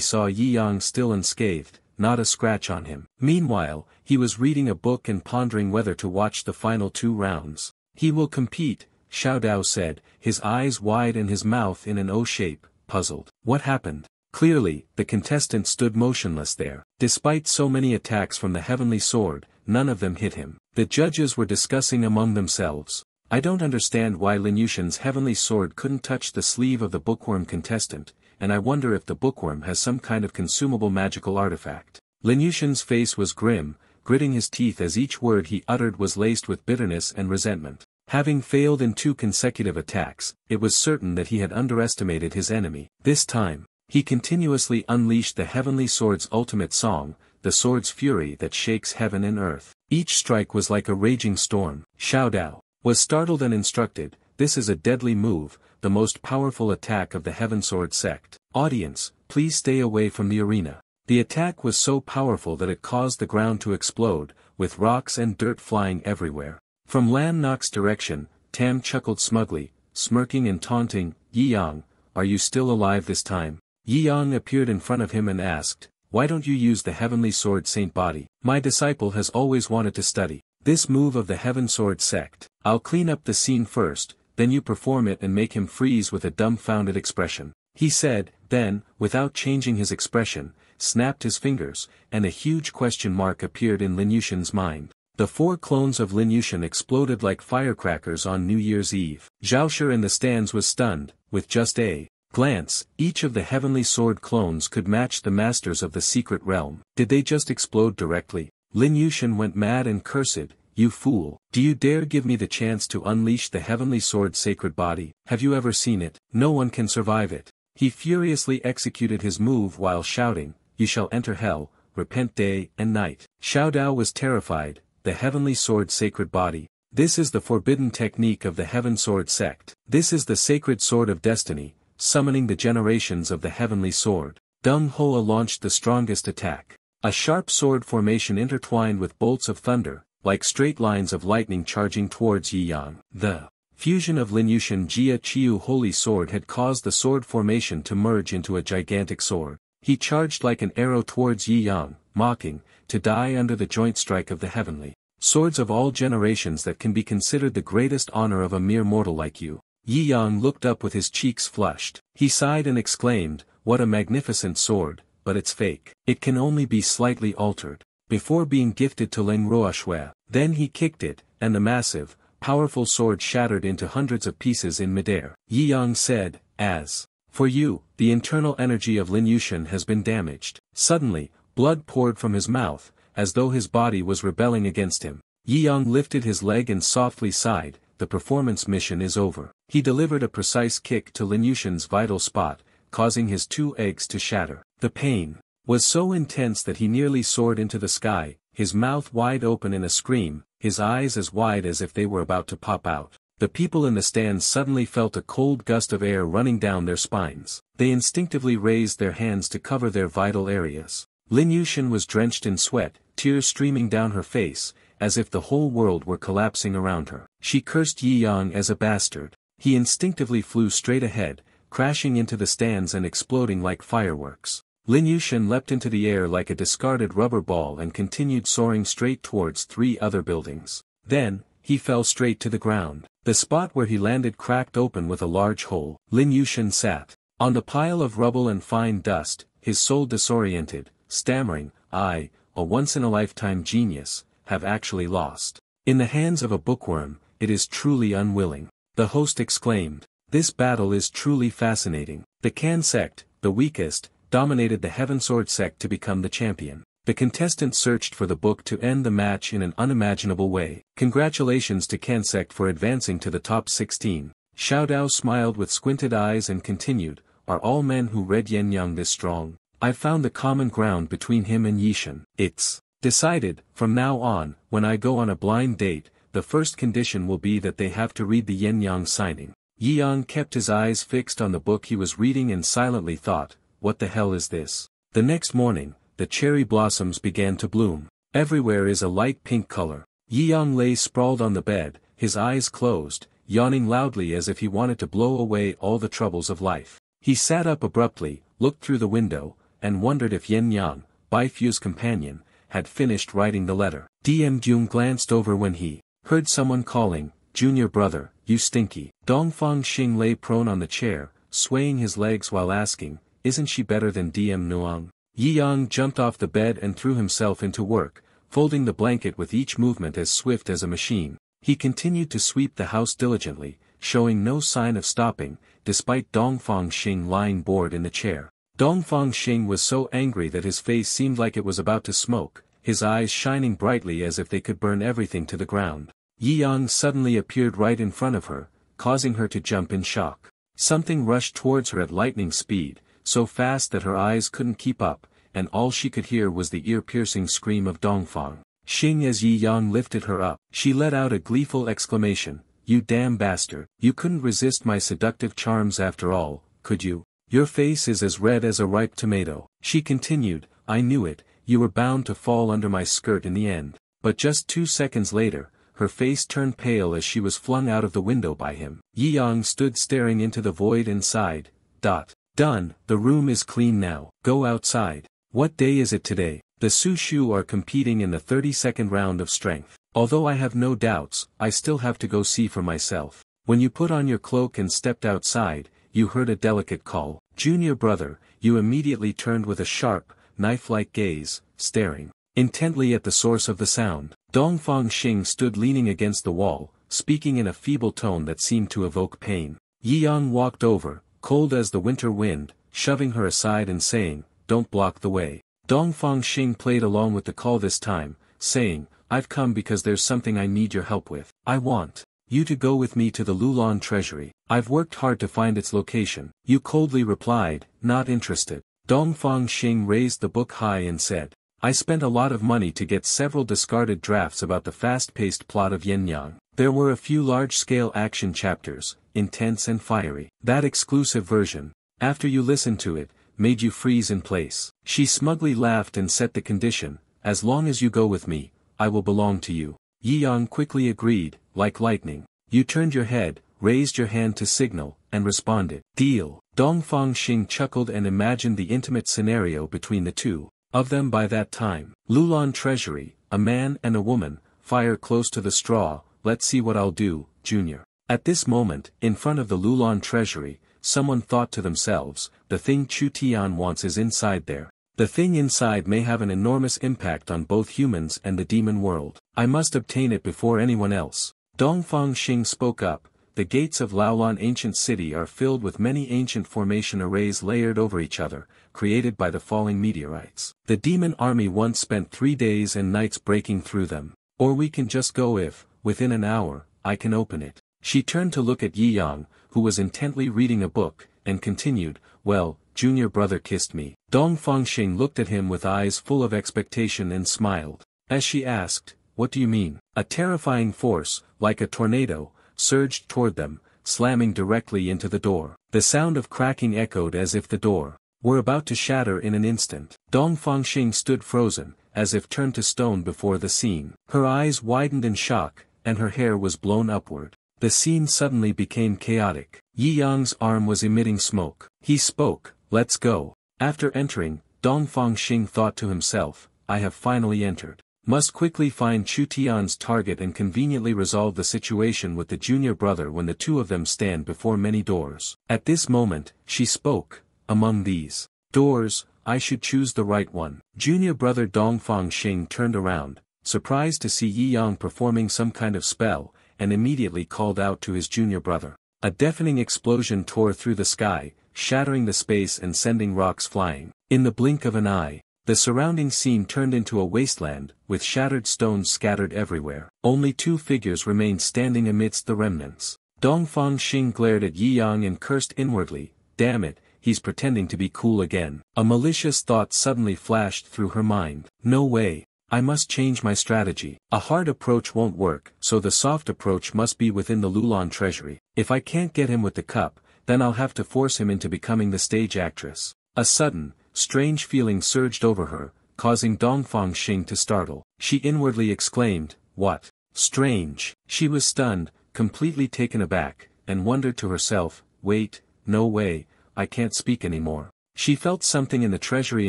saw Yi Yang still unscathed, not a scratch on him. Meanwhile, he was reading a book and pondering whether to watch the final 2 rounds. "He will compete," Xiao Dao said, his eyes wide and his mouth in an O shape, puzzled. What happened? Clearly, the contestant stood motionless there. Despite so many attacks from the heavenly sword, none of them hit him. The judges were discussing among themselves. "I don't understand why Lin Yushin's heavenly sword couldn't touch the sleeve of the bookworm contestant, and I wonder if the bookworm has some kind of consumable magical artifact." Lin Yushin's face was grim, gritting his teeth as each word he uttered was laced with bitterness and resentment. Having failed in 2 consecutive attacks, it was certain that he had underestimated his enemy. This time, he continuously unleashed the heavenly sword's ultimate song, the sword's fury that shakes heaven and earth. Each strike was like a raging storm. Xiao Dao was startled and instructed, "This is a deadly move, the most powerful attack of the Heaven Sword sect. Audience, please stay away from the arena." The attack was so powerful that it caused the ground to explode, with rocks and dirt flying everywhere. From Lan Nok's direction, Tam chuckled smugly, smirking and taunting, "Yi Yang, are you still alive this time?" Yi Yang appeared in front of him and asked, "Why don't you use the heavenly sword Saint Body? My disciple has always wanted to study this move of the Heaven Sword sect. I'll clean up the scene first, then you perform it and make him freeze with a dumbfounded expression." He said, then, without changing his expression, snapped his fingers, and a huge question mark appeared in Lin Yushin's mind. The 4 clones of Lin Yushin exploded like firecrackers on New Year's Eve. Zhao Shi in the stands was stunned. With just a glance, each of the heavenly sword clones could match the masters of the secret realm. Did they just explode directly? Lin Yushin went mad and cursed, "You fool! Do you dare give me the chance to unleash the heavenly sword sacred body? Have you ever seen it? No one can survive it." He furiously executed his move while shouting, "You shall enter hell, repent day and night." Xiao Dao was terrified. The heavenly sword sacred body. This is the forbidden technique of the Heaven Sword sect. This is the sacred sword of destiny, summoning the generations of the heavenly sword. Dung Hoa launched the strongest attack. A sharp sword formation intertwined with bolts of thunder, like straight lines of lightning charging towards Yi Yang. The fusion of Lin Yushin Jia Qiu Holy Sword had caused the sword formation to merge into a gigantic sword. He charged like an arrow towards Yi Yang, mocking, to die under the joint strike of the heavenly swords of all generations that can be considered the greatest honor of a mere mortal like you. Yi Yang looked up with his cheeks flushed. He sighed and exclaimed, "What a magnificent sword, but it's fake. It can only be slightly altered." Before being gifted to Leng Ruoxue, then he kicked it, and the massive, powerful sword shattered into hundreds of pieces in midair. Yi Yang said, "As for you, the internal energy of Lin Yushin has been damaged." Suddenly, blood poured from his mouth, as though his body was rebelling against him. Yi Yang lifted his leg and softly sighed, "The performance mission is over." He delivered a precise kick to Lin Yushin's vital spot, causing his 2 eggs to shatter. The pain was so intense that he nearly soared into the sky, his mouth wide open in a scream, his eyes as wide as if they were about to pop out. The people in the stands suddenly felt a cold gust of air running down their spines. They instinctively raised their hands to cover their vital areas. Lin Yushin was drenched in sweat, tears streaming down her face, as if the whole world were collapsing around her. She cursed Yi Yang as a bastard. He instinctively flew straight ahead, crashing into the stands and exploding like fireworks. Lin Yushin leapt into the air like a discarded rubber ball and continued soaring straight towards 3 other buildings. Then, he fell straight to the ground. The spot where he landed cracked open with a large hole. Lin Yushin sat on the pile of rubble and fine dust, his soul disoriented, stammering, "I, a once-in-a-lifetime genius, have actually lost. In the hands of a bookworm, it is truly unwilling." The host exclaimed. "This battle is truly fascinating." The Kan sect, the weakest, dominated the Heavensword sect to become the champion. The contestants searched for the book to end the match in an unimaginable way. Congratulations to Kan sect for advancing to the top 16. Xiao Dao smiled with squinted eyes and continued, "Are all men who read Yen Yang this strong? I've found the common ground between him and Yishin. It's decided, from now on, when I go on a blind date, the first condition will be that they have to read the Yen Yang signing." Yi Yang kept his eyes fixed on the book he was reading and silently thought, "What the hell is this?" The next morning, the cherry blossoms began to bloom. Everywhere is a light pink color. Yi Yang lay sprawled on the bed, his eyes closed, yawning loudly as if he wanted to blow away all the troubles of life. He sat up abruptly, looked through the window, and wondered if Yen Yang, Bai Fu's companion, had finished writing the letter. DM Jung glanced over when he heard someone calling, "Junior brother, you stinky." Dongfang Xing lay prone on the chair, swaying his legs while asking, "Isn't she better than DM Nuang?" Yi Yang jumped off the bed and threw himself into work, folding the blanket with each movement as swift as a machine. He continued to sweep the house diligently, showing no sign of stopping, despite Dongfang Xing lying bored in the chair. Dongfang Xing was so angry that his face seemed like it was about to smoke, his eyes shining brightly as if they could burn everything to the ground. Yi Yang suddenly appeared right in front of her, causing her to jump in shock. Something rushed towards her at lightning speed, so fast that her eyes couldn't keep up, and all she could hear was the ear-piercing scream of Dongfang Xing as Yi Yang lifted her up. She let out a gleeful exclamation, "You damn bastard! You couldn't resist my seductive charms after all, could you? Your face is as red as a ripe tomato." She continued, "I knew it, you were bound to fall under my skirt in the end." But just 2 seconds later, her face turned pale as she was flung out of the window by him. Yi Yang stood staring into the void and sighed. "Done, the room is clean now. Go outside." "What day is it today?" "The Sushu are competing in the 32nd round of strength. Although I have no doubts, I still have to go see for myself." When you put on your cloak and stepped outside, you heard a delicate call. "Junior brother," you immediately turned with a sharp, knife-like gaze, staring intently at the source of the sound. Dongfang Xing stood leaning against the wall, speaking in a feeble tone that seemed to evoke pain. Yi Yang walked over, cold as the winter wind, shoving her aside and saying, "Don't block the way." Dongfang Xing played along with the call this time, saying, "I've come because there's something I need your help with. I want you to go with me to the Lulan treasury. I've worked hard to find its location." You coldly replied, "Not interested." Dongfang Xing raised the book high and said, "I spent a lot of money to get several discarded drafts about the fast-paced plot of Yen Yang. There were a few large-scale action chapters, intense and fiery. That exclusive version, after you listened to it, made you freeze in place." She smugly laughed and set the condition, "As long as you go with me, I will belong to you." Yi Yang quickly agreed, like lightning. You turned your head, raised your hand to signal, and responded, "Deal." Dongfang Xing chuckled and imagined the intimate scenario between the two of them by that time. Lulan treasury, a man and a woman, fire close to the straw, let's see what I'll do, Junior. At this moment, in front of the Lulan treasury, someone thought to themselves, the thing Chu Tian wants is inside there. The thing inside may have an enormous impact on both humans and the demon world. I must obtain it before anyone else. Dongfang Xing spoke up, the gates of Laolan ancient city are filled with many ancient formation arrays layered over each other, created by the falling meteorites. The demon army once spent 3 days and nights breaking through them. Or we can just go if, within an hour, I can open it. She turned to look at Yi Yang, who was intently reading a book, and continued, well, junior brother kissed me. Dong Fangxing looked at him with eyes full of expectation and smiled. As she asked, what do you mean? A terrifying force, like a tornado, surged toward them, slamming directly into the door. The sound of cracking echoed as if the door were about to shatter in an instant. Dong Fangxing stood frozen, as if turned to stone before the scene. Her eyes widened in shock, and her hair was blown upward. The scene suddenly became chaotic. Yi Yang's arm was emitting smoke. He spoke, let's go. After entering, Dong Fangxing thought to himself, I have finally entered. Must quickly find Chu Tian's target and conveniently resolve the situation with the junior brother when the two of them stand before many doors. At this moment, she spoke, among these doors, I should choose the right one. Junior brother Dong Fangxing turned around, surprised to see Yi Yang performing some kind of spell, and immediately called out to his junior brother. A deafening explosion tore through the sky, shattering the space and sending rocks flying. In the blink of an eye, the surrounding scene turned into a wasteland, with shattered stones scattered everywhere. Only two figures remained standing amidst the remnants. Dong Fangxing glared at Yi Yang and cursed inwardly, damn it, he's pretending to be cool again. A malicious thought suddenly flashed through her mind. No way, I must change my strategy. A hard approach won't work, so the soft approach must be within the Lulan treasury. If I can't get him with the cup, then I'll have to force him into becoming the stage actress. A sudden, strange feeling surged over her, causing Dong Fangxing to startle. She inwardly exclaimed, what? Strange. She was stunned, completely taken aback, and wondered to herself, wait, no way, I can't speak anymore. She felt something in the treasury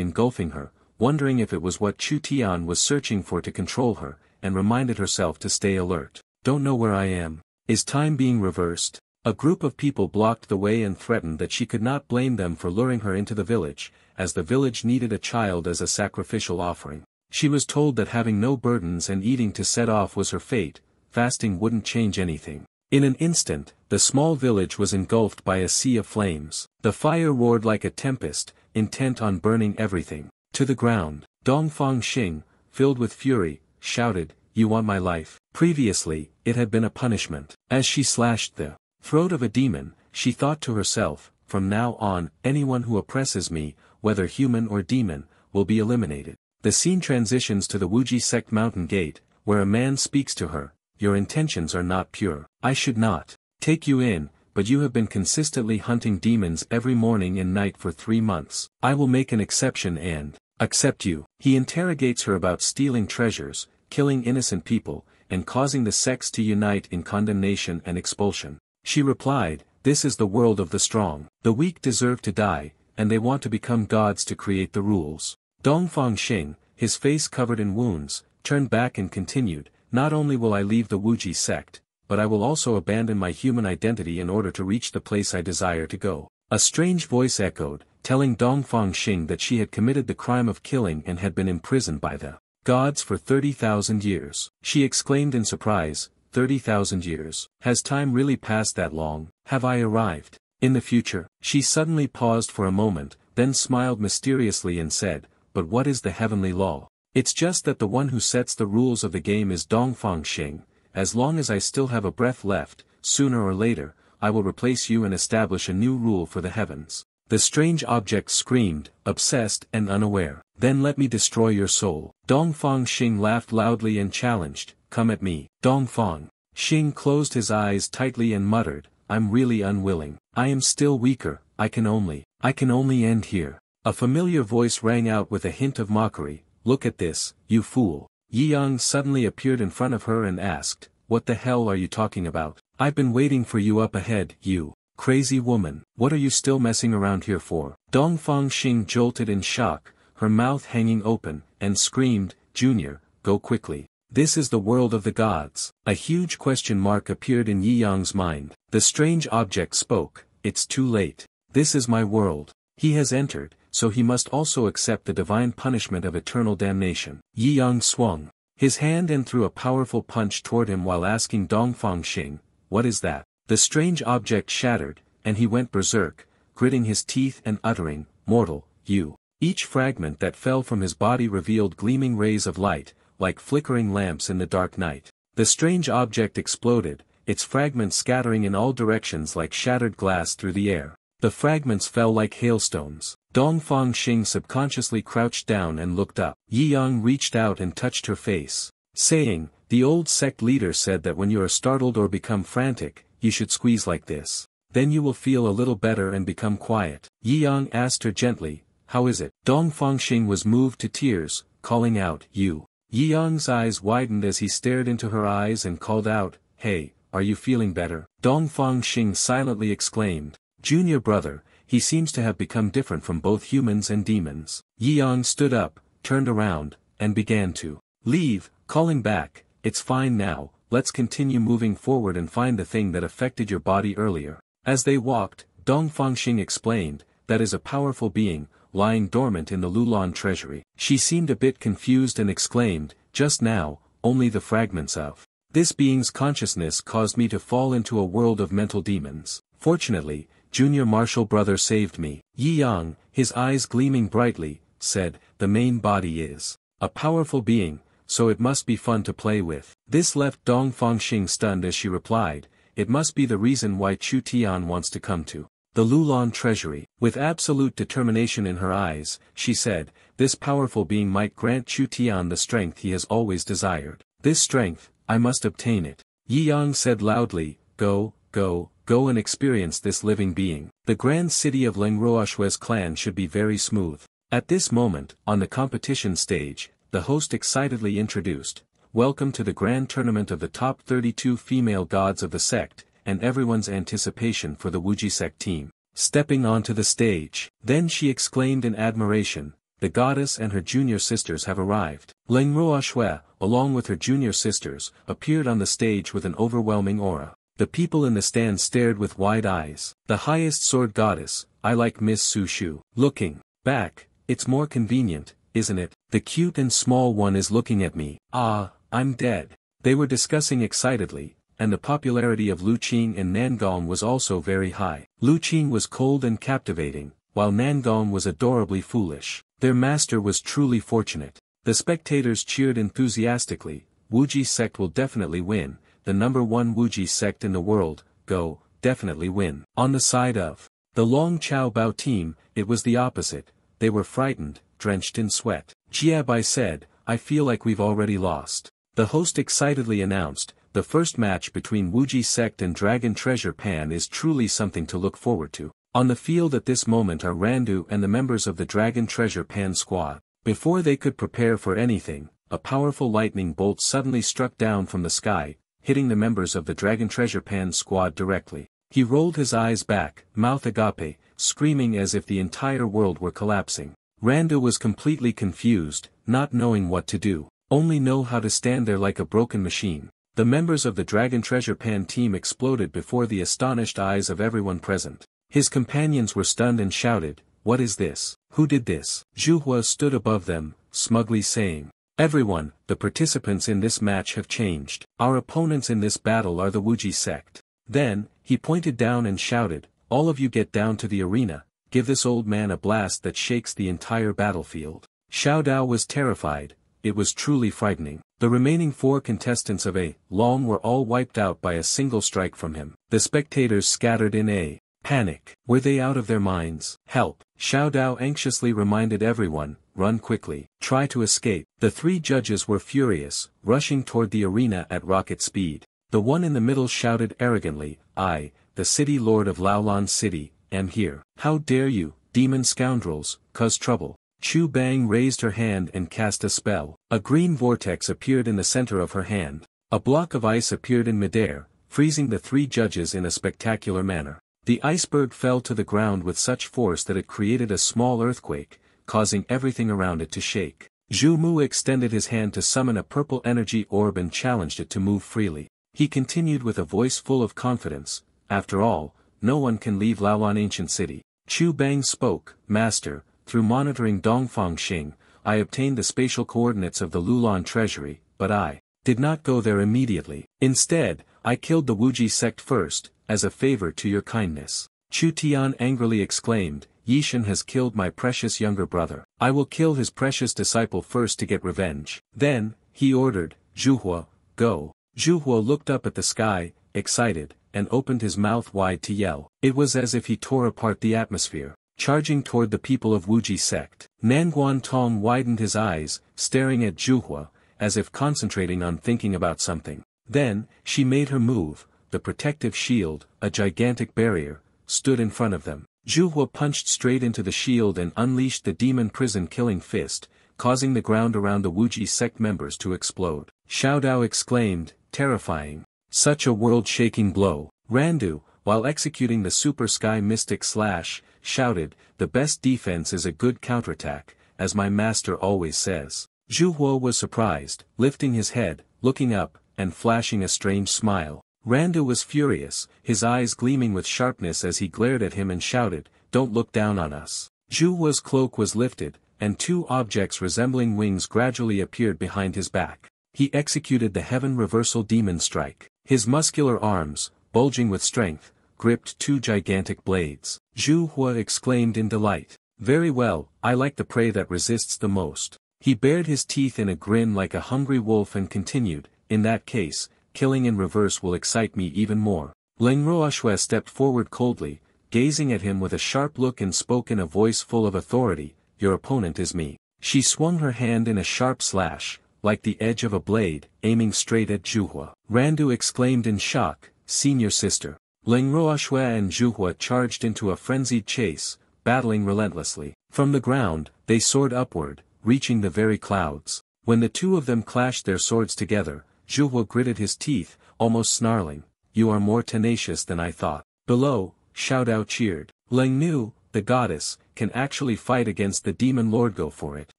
engulfing her, wondering if it was what Chu Tian was searching for to control her, and reminded herself to stay alert. Don't know where I am. Is time being reversed? A group of people blocked the way and threatened that she could not blame them for luring her into the village, as the village needed a child as a sacrificial offering. She was told that having no burdens and eating to set off was her fate, fasting wouldn't change anything. In an instant, the small village was engulfed by a sea of flames. The fire roared like a tempest, intent on burning everything to the ground. Dong Fangxing, filled with fury, shouted, you want my life? Previously, it had been a punishment. As she slashed the throat of a demon, she thought to herself, from now on, anyone who oppresses me, whether human or demon, will be eliminated. The scene transitions to the Wuji sect mountain gate, where a man speaks to her, your intentions are not pure. I should not take you in, but you have been consistently hunting demons every morning and night for 3 months. I will make an exception and accept you. He interrogates her about stealing treasures, killing innocent people, and causing the sects to unite in condemnation and expulsion. She replied, this is the world of the strong. The weak deserve to die, and they want to become gods to create the rules. Dong Fangxing, his face covered in wounds, turned back and continued, not only will I leave the Wuji sect, but I will also abandon my human identity in order to reach the place I desire to go. A strange voice echoed, telling Dong Fangxing that she had committed the crime of killing and had been imprisoned by the gods for 30,000 years. She exclaimed in surprise, 30,000 years. Has time really passed that long? Have I arrived in the future? She suddenly paused for a moment, then smiled mysteriously and said, but what is the heavenly law? It's just that the one who sets the rules of the game is Dong Fangxing. As long as I still have a breath left, sooner or later, I will replace you and establish a new rule for the heavens. The strange object screamed, obsessed and unaware. Then let me destroy your soul. Dong Fangxing laughed loudly and challenged, come at me. Dong Fangxing closed his eyes tightly and muttered, I'm really unwilling. I am still weaker, I can only end here. A familiar voice rang out with a hint of mockery, look at this, you fool. Yi Yang suddenly appeared in front of her and asked, what the hell are you talking about? I've been waiting for you up ahead, you crazy woman. What are you still messing around here for? Dong Fangxing jolted in shock, her mouth hanging open, and screamed, Junior, go quickly. This is the world of the gods. A huge question mark appeared in Yi Yang's mind. The strange object spoke, it's too late. This is my world. He has entered, so he must also accept the divine punishment of eternal damnation. Yi Yang swung his hand and threw a powerful punch toward him while asking Dong Fangxing, what is that? The strange object shattered, and he went berserk, gritting his teeth and uttering, mortal, you. Each fragment that fell from his body revealed gleaming rays of light, like flickering lamps in the dark night. The strange object exploded, its fragments scattering in all directions like shattered glass through the air. The fragments fell like hailstones. Dongfang Xing subconsciously crouched down and looked up. Yi Yang reached out and touched her face, saying, "The old sect leader said that when you are startled or become frantic, you should squeeze like this. Then you will feel a little better and become quiet." Yi Yang asked her gently, "How is it?" Dongfang Xing was moved to tears, calling out, "You." Yi Yang's eyes widened as he stared into her eyes and called out, "Hey, are you feeling better?" Dongfang Xing silently exclaimed, "Junior brother, he seems to have become different from both humans and demons." Yi Yang stood up, turned around, and began to leave, calling back, "It's fine now, let's continue moving forward and find the thing that affected your body earlier." As they walked, Dongfang Xing explained, "That is a powerful being, lying dormant in the Lulan treasury." She seemed a bit confused and exclaimed, "Just now, only the fragments of this being's consciousness caused me to fall into a world of mental demons. Fortunately, Junior Martial Brother saved me." Yi Yang, his eyes gleaming brightly, said, "The main body is a powerful being, so it must be fun to play with." This left Dongfang Xing stunned as she replied, "It must be the reason why Chu Tian wants to come to the Lulan treasury." With absolute determination in her eyes, she said, "This powerful being might grant Chu Tian the strength he has always desired. This strength, I must obtain it." Yi Yang said loudly, "Go, go, go and experience this living being. The grand city of Lengruoshue's clan should be very smooth." At this moment, on the competition stage, the host excitedly introduced, "Welcome to the grand tournament of the top 32 female gods of the sect," and everyone's anticipation for the Wuji sect team stepping onto the stage. Then she exclaimed in admiration, "The goddess and her junior sisters have arrived." Lengruoshue, along with her junior sisters, appeared on the stage with an overwhelming aura. The people in the stand stared with wide eyes. "The highest sword goddess, I like Miss Su Shu." Looking back, "It's more convenient, isn't it? The cute and small one is looking at me. Ah, I'm dead." They were discussing excitedly, and the popularity of Lu Qing and Nangong was also very high. Lu Qing was cold and captivating, while Nangong was adorably foolish. Their master was truly fortunate. The spectators cheered enthusiastically, "Wuji sect will definitely win, the number one Wuji sect in the world, go, definitely win." On the side of the Long Chao Bao team, it was the opposite, they were frightened, drenched in sweat. Jiabai said, "I feel like we've already lost." The host excitedly announced, "The first match between Wuji sect and Dragon Treasure Pan is truly something to look forward to." On the field at this moment are Randu and the members of the Dragon Treasure Pan squad. Before they could prepare for anything, a powerful lightning bolt suddenly struck down from the sky, hitting the members of the Dragon Treasure Pan squad directly. He rolled his eyes back, mouth agape, screaming as if the entire world were collapsing. Randu was completely confused, not knowing what to do, only know how to stand there like a broken machine. The members of the Dragon Treasure Pan team exploded before the astonished eyes of everyone present. His companions were stunned and shouted, "What is this? Who did this?" Zhu Hua stood above them, smugly saying, "Everyone, the participants in this match have changed. Our opponents in this battle are the Wuji sect." Then, he pointed down and shouted, "All of you get down to the arena, give this old man a blast that shakes the entire battlefield." Xiao Dao was terrified, it was truly frightening. The remaining 4 contestants of A Long were all wiped out by a single strike from him. The spectators scattered in a panic. Were they out of their minds? "Help!" Xiao Dao anxiously reminded everyone, "Run quickly. Try to escape." The 3 judges were furious, rushing toward the arena at rocket speed. The one in the middle shouted arrogantly, "I, the city lord of Laolan City, am here. How dare you, demon scoundrels, cause trouble." Chu Bang raised her hand and cast a spell. A green vortex appeared in the center of her hand. A block of ice appeared in midair, freezing the 3 judges in a spectacular manner. The iceberg fell to the ground with such force that it created a small earthquake, causing everything around it to shake. Zhu Mu extended his hand to summon a purple energy orb and challenged it to move freely. He continued with a voice full of confidence, "After all, no one can leave Laolan Ancient City." Chu Bang spoke, "Master, through monitoring Dongfang Xing, I obtained the spatial coordinates of the Lulan treasury, but I did not go there immediately. Instead, I killed the Wuji sect first, as a favor to your kindness." Chu Tian angrily exclaimed, "Yishan has killed my precious younger brother. I will kill his precious disciple first to get revenge." Then, he ordered, "Zhu Hua, go." Zhu Hua looked up at the sky, excited, and opened his mouth wide to yell. It was as if he tore apart the atmosphere, charging toward the people of Wuji sect. Nanguan Tong widened his eyes, staring at Zhuhua, as if concentrating on thinking about something. Then, she made her move. The protective shield, a gigantic barrier, stood in front of them. Zhuhua punched straight into the shield and unleashed the demon prison killing fist, causing the ground around the Wuji sect members to explode. Xiao Dao exclaimed, terrifying. Such a world-shaking blow. Randu, while executing the Super Sky Mystic Slash, shouted, the best defense is a good counterattack, as my master always says. Zhuhua was surprised, lifting his head, looking up, and flashing a strange smile. Randu was furious, his eyes gleaming with sharpness as he glared at him and shouted, don't look down on us. Zhuhua's cloak was lifted, and two objects resembling wings gradually appeared behind his back. He executed the Heaven Reversal Demon Strike. His muscular arms, bulging with strength, gripped two gigantic blades. Zhuhua exclaimed in delight. Very well, I like the prey that resists the most. He bared his teeth in a grin like a hungry wolf and continued, in that case, killing in reverse will excite me even more. Leng Ruoxue stepped forward coldly, gazing at him with a sharp look and spoke in a voice full of authority, your opponent is me. She swung her hand in a sharp slash, like the edge of a blade, aiming straight at Zhuhua. Randu exclaimed in shock, senior sister. Leng Ruoxue and Zhuhua charged into a frenzied chase, battling relentlessly. From the ground, they soared upward, reaching the very clouds. When the two of them clashed their swords together, Zhuhua gritted his teeth, almost snarling, you are more tenacious than I thought. Below, Xiao Dao cheered. Leng Nu, the goddess, can actually fight against the demon lord. Go for it.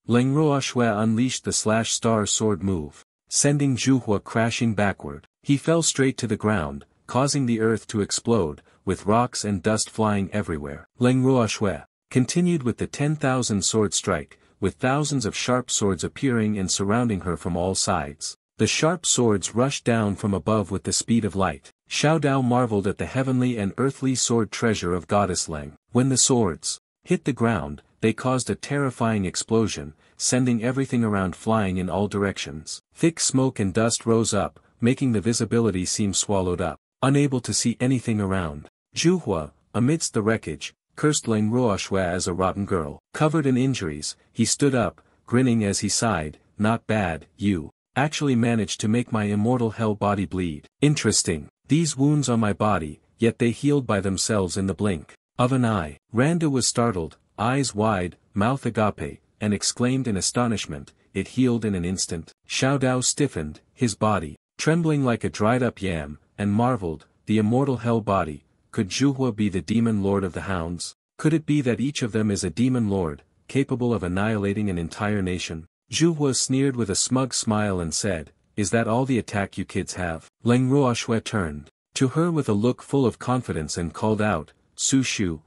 Leng Ruoxue unleashed the slash star sword move, sending Zhuhua crashing backward. He fell straight to the ground, causing the earth to explode, with rocks and dust flying everywhere. Leng Ruoxue continued with the 10,000 sword strike, with thousands of sharp swords appearing and surrounding her from all sides. The sharp swords rushed down from above with the speed of light. Xiao Dao marveled at the heavenly and earthly sword treasure of Goddess Leng. When the swords hit the ground, they caused a terrifying explosion, sending everything around flying in all directions. Thick smoke and dust rose up, making the visibility seem swallowed up. Unable to see anything around, Zhuhua, amidst the wreckage, cursed Leng Ruoxue as a rotten girl. Covered in injuries, he stood up, grinning as he sighed, not bad, you actually managed to make my immortal hell body bleed. Interesting. These wounds on my body, yet they healed by themselves in the blink of an eye. Randu was startled, eyes wide, mouth agape, and exclaimed in astonishment, it healed in an instant. Xiao Dao stiffened, his body, trembling like a dried-up yam, and marveled, the immortal hell body, could Zhuhua be the demon lord of the hounds? Could it be that each of them is a demon lord, capable of annihilating an entire nation? Zhuhua sneered with a smug smile and said, is that all the attack you kids have? Leng Ruoxue turned to her with a look full of confidence and called out, Su Shu,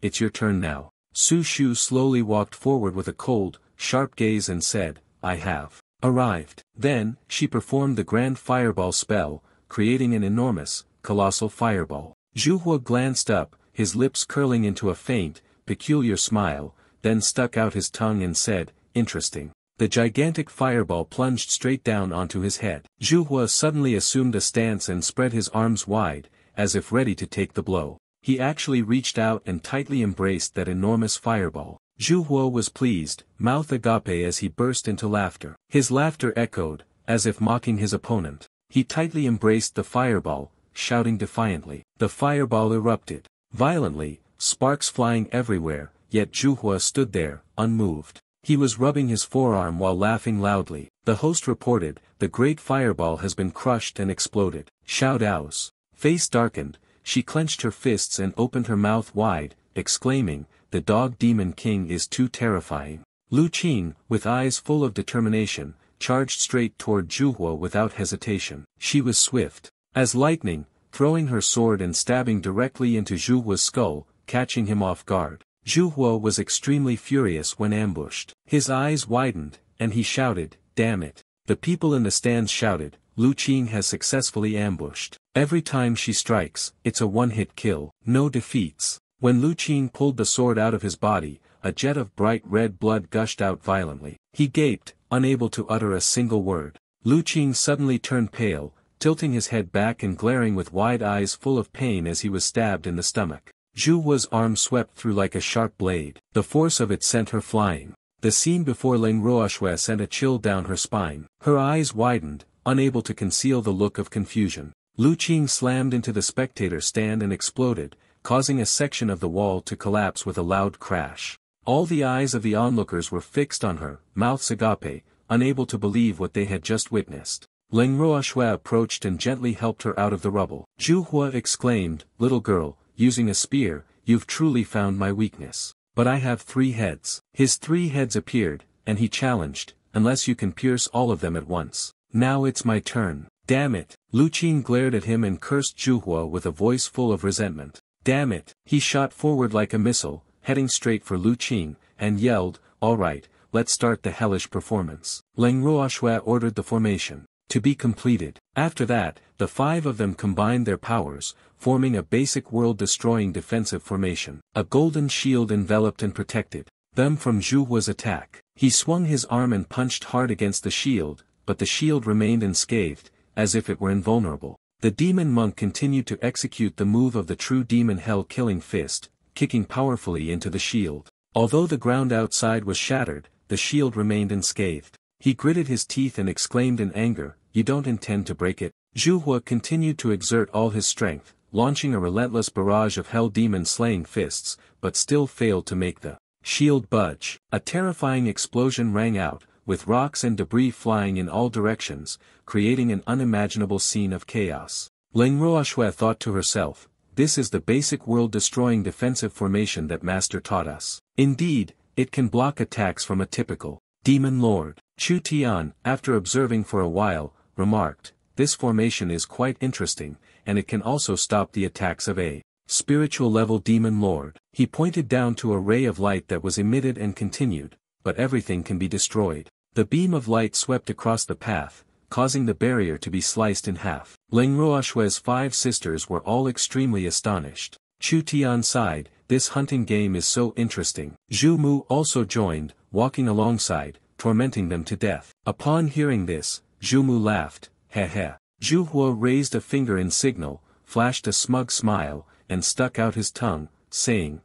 it's your turn now. Su Shu slowly walked forward with a cold, sharp gaze and said, I have arrived. Then, she performed the grand fireball spell, creating an enormous, colossal fireball. Zhuhua glanced up, his lips curling into a faint, peculiar smile, then stuck out his tongue and said, interesting. The gigantic fireball plunged straight down onto his head. Zhuhua suddenly assumed a stance and spread his arms wide, as if ready to take the blow. He actually reached out and tightly embraced that enormous fireball. Zhuhua was pleased, mouth agape as he burst into laughter. His laughter echoed, as if mocking his opponent. He tightly embraced the fireball, shouting defiantly. The fireball erupted violently, sparks flying everywhere, yet Zhuhua stood there, unmoved. He was rubbing his forearm while laughing loudly. The host reported, the great fireball has been crushed and exploded. Xiao Dao's face darkened, she clenched her fists and opened her mouth wide, exclaiming, the dog demon king is too terrifying. Lu Qing, with eyes full of determination, charged straight toward Zhuhua without hesitation. She was swift as lightning, throwing her sword and stabbing directly into Zhuhua's skull, catching him off guard. Zhuhua was extremely furious when ambushed. His eyes widened, and he shouted, damn it. The people in the stands shouted, Lu Qing has successfully ambushed. Every time she strikes, it's a one-hit kill, no defeats. When Lu Qing pulled the sword out of his body, a jet of bright red blood gushed out violently. He gaped, unable to utter a single word. Lu Qing suddenly turned pale, tilting his head back and glaring with wide eyes full of pain as he was stabbed in the stomach. Zhu Hua's arm swept through like a sharp blade. The force of it sent her flying. The scene before Leng Ruoxue sent a chill down her spine. Her eyes widened, unable to conceal the look of confusion. Lu Qing slammed into the spectator stand and exploded, causing a section of the wall to collapse with a loud crash. All the eyes of the onlookers were fixed on her, mouths agape, unable to believe what they had just witnessed. Leng Ruoxue approached and gently helped her out of the rubble. Zhu Hua exclaimed, "Little girl, using a spear, you've truly found my weakness. But I have 3 heads." His 3 heads appeared, and he challenged, "Unless you can pierce all of them at once. Now it's my turn." "Damn it." Lu Qing glared at him and cursed Zhu Hua with a voice full of resentment. "Damn it." He shot forward like a missile, heading straight for Lu Qing, and yelled, "All right, let's start the hellish performance." Leng Ruoxue ordered the formation to be completed. After that, the 5 of them combined their powers, forming a basic world-destroying defensive formation. A golden shield enveloped and protected them from Zhu Hua's attack. He swung his arm and punched hard against the shield, but the shield remained unscathed, as if it were invulnerable. The demon monk continued to execute the move of the true demon hell-killing fist, kicking powerfully into the shield. Although the ground outside was shattered, the shield remained unscathed. He gritted his teeth and exclaimed in anger, "You don't intend to break it?" Zhu Hua continued to exert all his strength, launching a relentless barrage of hell demon-slaying fists, but still failed to make the shield budge. A terrifying explosion rang out, with rocks and debris flying in all directions, creating an unimaginable scene of chaos. Leng Ruoxue thought to herself, "This is the basic world-destroying defensive formation that Master taught us. Indeed, it can block attacks from a typical demon lord." Chu Tian, after observing for a while, remarked, "This formation is quite interesting, and it can also stop the attacks of a spiritual-level demon lord." He pointed down to a ray of light that was emitted and continued, "But everything can be destroyed." The beam of light swept across the path, causing the barrier to be sliced in half. Leng Ruoxue's 5 sisters were all extremely astonished. Chu Tian sighed, "This hunting game is so interesting." Zhu Mu also joined, walking alongside, tormenting them to death. Upon hearing this, Zhu Mu laughed, "Heh heh." Zhu Hua raised a finger in signal, flashed a smug smile, and stuck out his tongue, saying,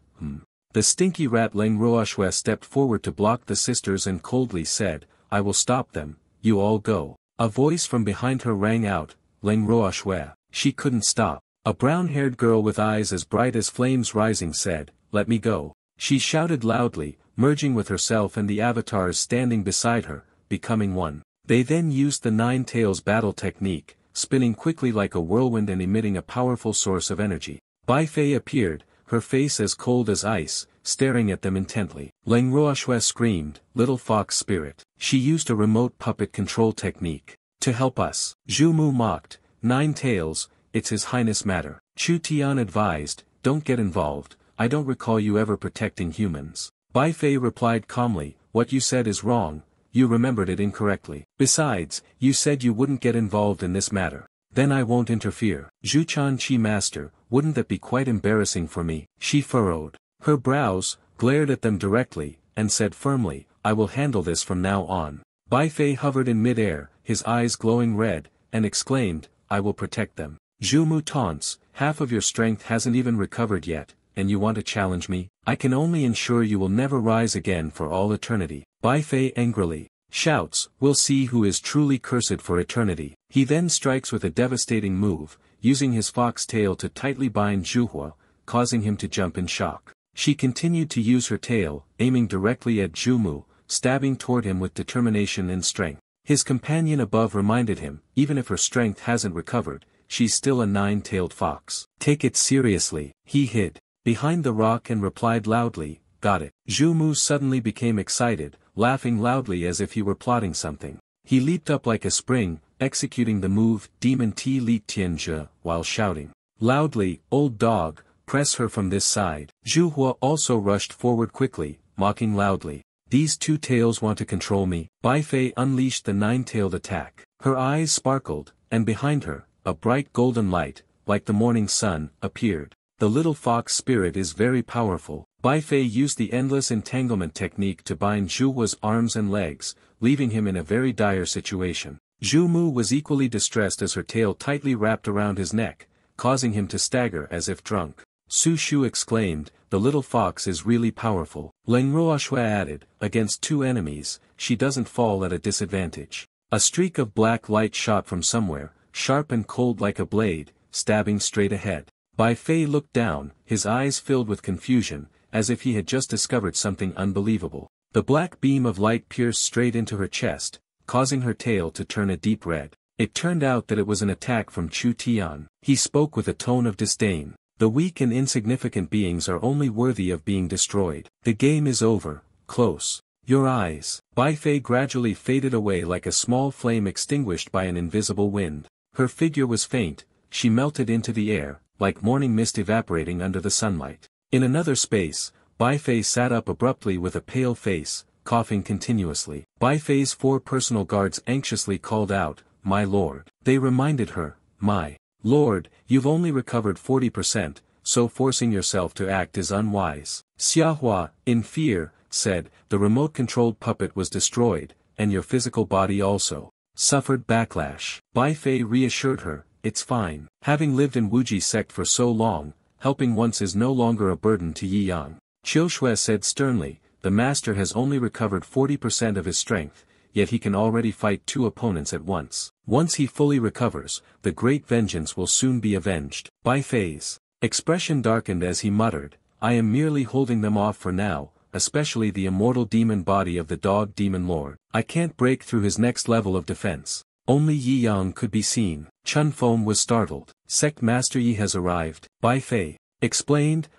The stinky rat Leng Ruoxue stepped forward to block the sisters and coldly said, "I will stop them, you all go." A voice from behind her rang out, "Leng Ruoxue." She couldn't stop. A brown-haired girl with eyes as bright as flames rising said, "Let me go." She shouted loudly, merging with herself and the avatars standing beside her, becoming one. They then used the 9 tails battle technique, spinning quickly like a whirlwind and emitting a powerful source of energy. Bai Fei appeared, her face as cold as ice, staring at them intently. Leng Ruoxue screamed, "Little fox spirit." She used a remote puppet control technique to help us. Zhu Mu mocked, 9 tails, it's His Highness matter. Chu Tian advised, "Don't get involved, I don't recall you ever protecting humans." Bai Fei replied calmly, "What you said is wrong, you remembered it incorrectly. Besides, you said you wouldn't get involved in this matter. Then I won't interfere." "Zhu Chan Chi master, wouldn't that be quite embarrassing for me?" She furrowed her brows, glared at them directly, and said firmly, "I will handle this from now on." Bai Fei hovered in mid-air, his eyes glowing red, and exclaimed, "I will protect them." Zhu Mu taunts, "Half of your strength hasn't even recovered yet, and you want to challenge me? I can only ensure you will never rise again for all eternity." Bai Fei angrily shouts, "We'll see who is truly cursed for eternity." He then strikes with a devastating move, using his fox tail to tightly bind Zhu Hua, causing him to jump in shock. She continued to use her tail, aiming directly at Zhu Mu, stabbing toward him with determination and strength. His companion above reminded him, even if her strength hasn't recovered, she's still a 9-tailed fox. "Take it seriously." He hid behind the rock and replied loudly, "Got it." Zhu Mu suddenly became excited, laughing loudly as if he were plotting something. He leaped up like a spring, executing the move Demon Ti Li Tianzhe, while shouting loudly, "Old dog, press her from this side." Zhu Hua also rushed forward quickly, mocking loudly, "These 2 tails want to control me." Bai Fei unleashed the 9-tailed attack. Her eyes sparkled, and behind her, a bright golden light, like the morning sun, appeared. The little fox spirit is very powerful. Bai Fei used the endless entanglement technique to bind Zhu Hua's arms and legs, leaving him in a very dire situation. Zhu Mu was equally distressed as her tail tightly wrapped around his neck, causing him to stagger as if drunk. Su Shu exclaimed, "The little fox is really powerful." Leng Ruoxue added, "Against two enemies, she doesn't fall at a disadvantage." A streak of black light shot from somewhere, sharp and cold like a blade, stabbing straight ahead. Bai Fei looked down, his eyes filled with confusion, as if he had just discovered something unbelievable. The black beam of light pierced straight into her chest, causing her tail to turn a deep red. It turned out that it was an attack from Chu Tian. He spoke with a tone of disdain. "The weak and insignificant beings are only worthy of being destroyed. The game is over, close your eyes." Bai Fei gradually faded away like a small flame extinguished by an invisible wind. Her figure was faint, she melted into the air, like morning mist evaporating under the sunlight. In another space, Bai Fei sat up abruptly with a pale face, coughing continuously. Bai Fei's 4 personal guards anxiously called out, "My lord." They reminded her, "My lord, you've only recovered 40%, so forcing yourself to act is unwise." Xiahua, in fear, said, "The remote-controlled puppet was destroyed, and your physical body also suffered backlash." Bai Fei reassured her, "It's fine. Having lived in Wuji sect for so long, helping once is no longer a burden to Yi Yang." Qiu Shui said sternly, "The master has only recovered 40% of his strength, yet he can already fight 2 opponents at once. Once he fully recovers, the great vengeance will soon be avenged." Bai Fei's expression darkened as he muttered, "I am merely holding them off for now, especially the immortal demon body of the dog demon lord. I can't break through his next level of defense." Only Yi Yang could be seen. Chun Feng was startled. "Sect Master Yi has arrived," Bai Fei explained.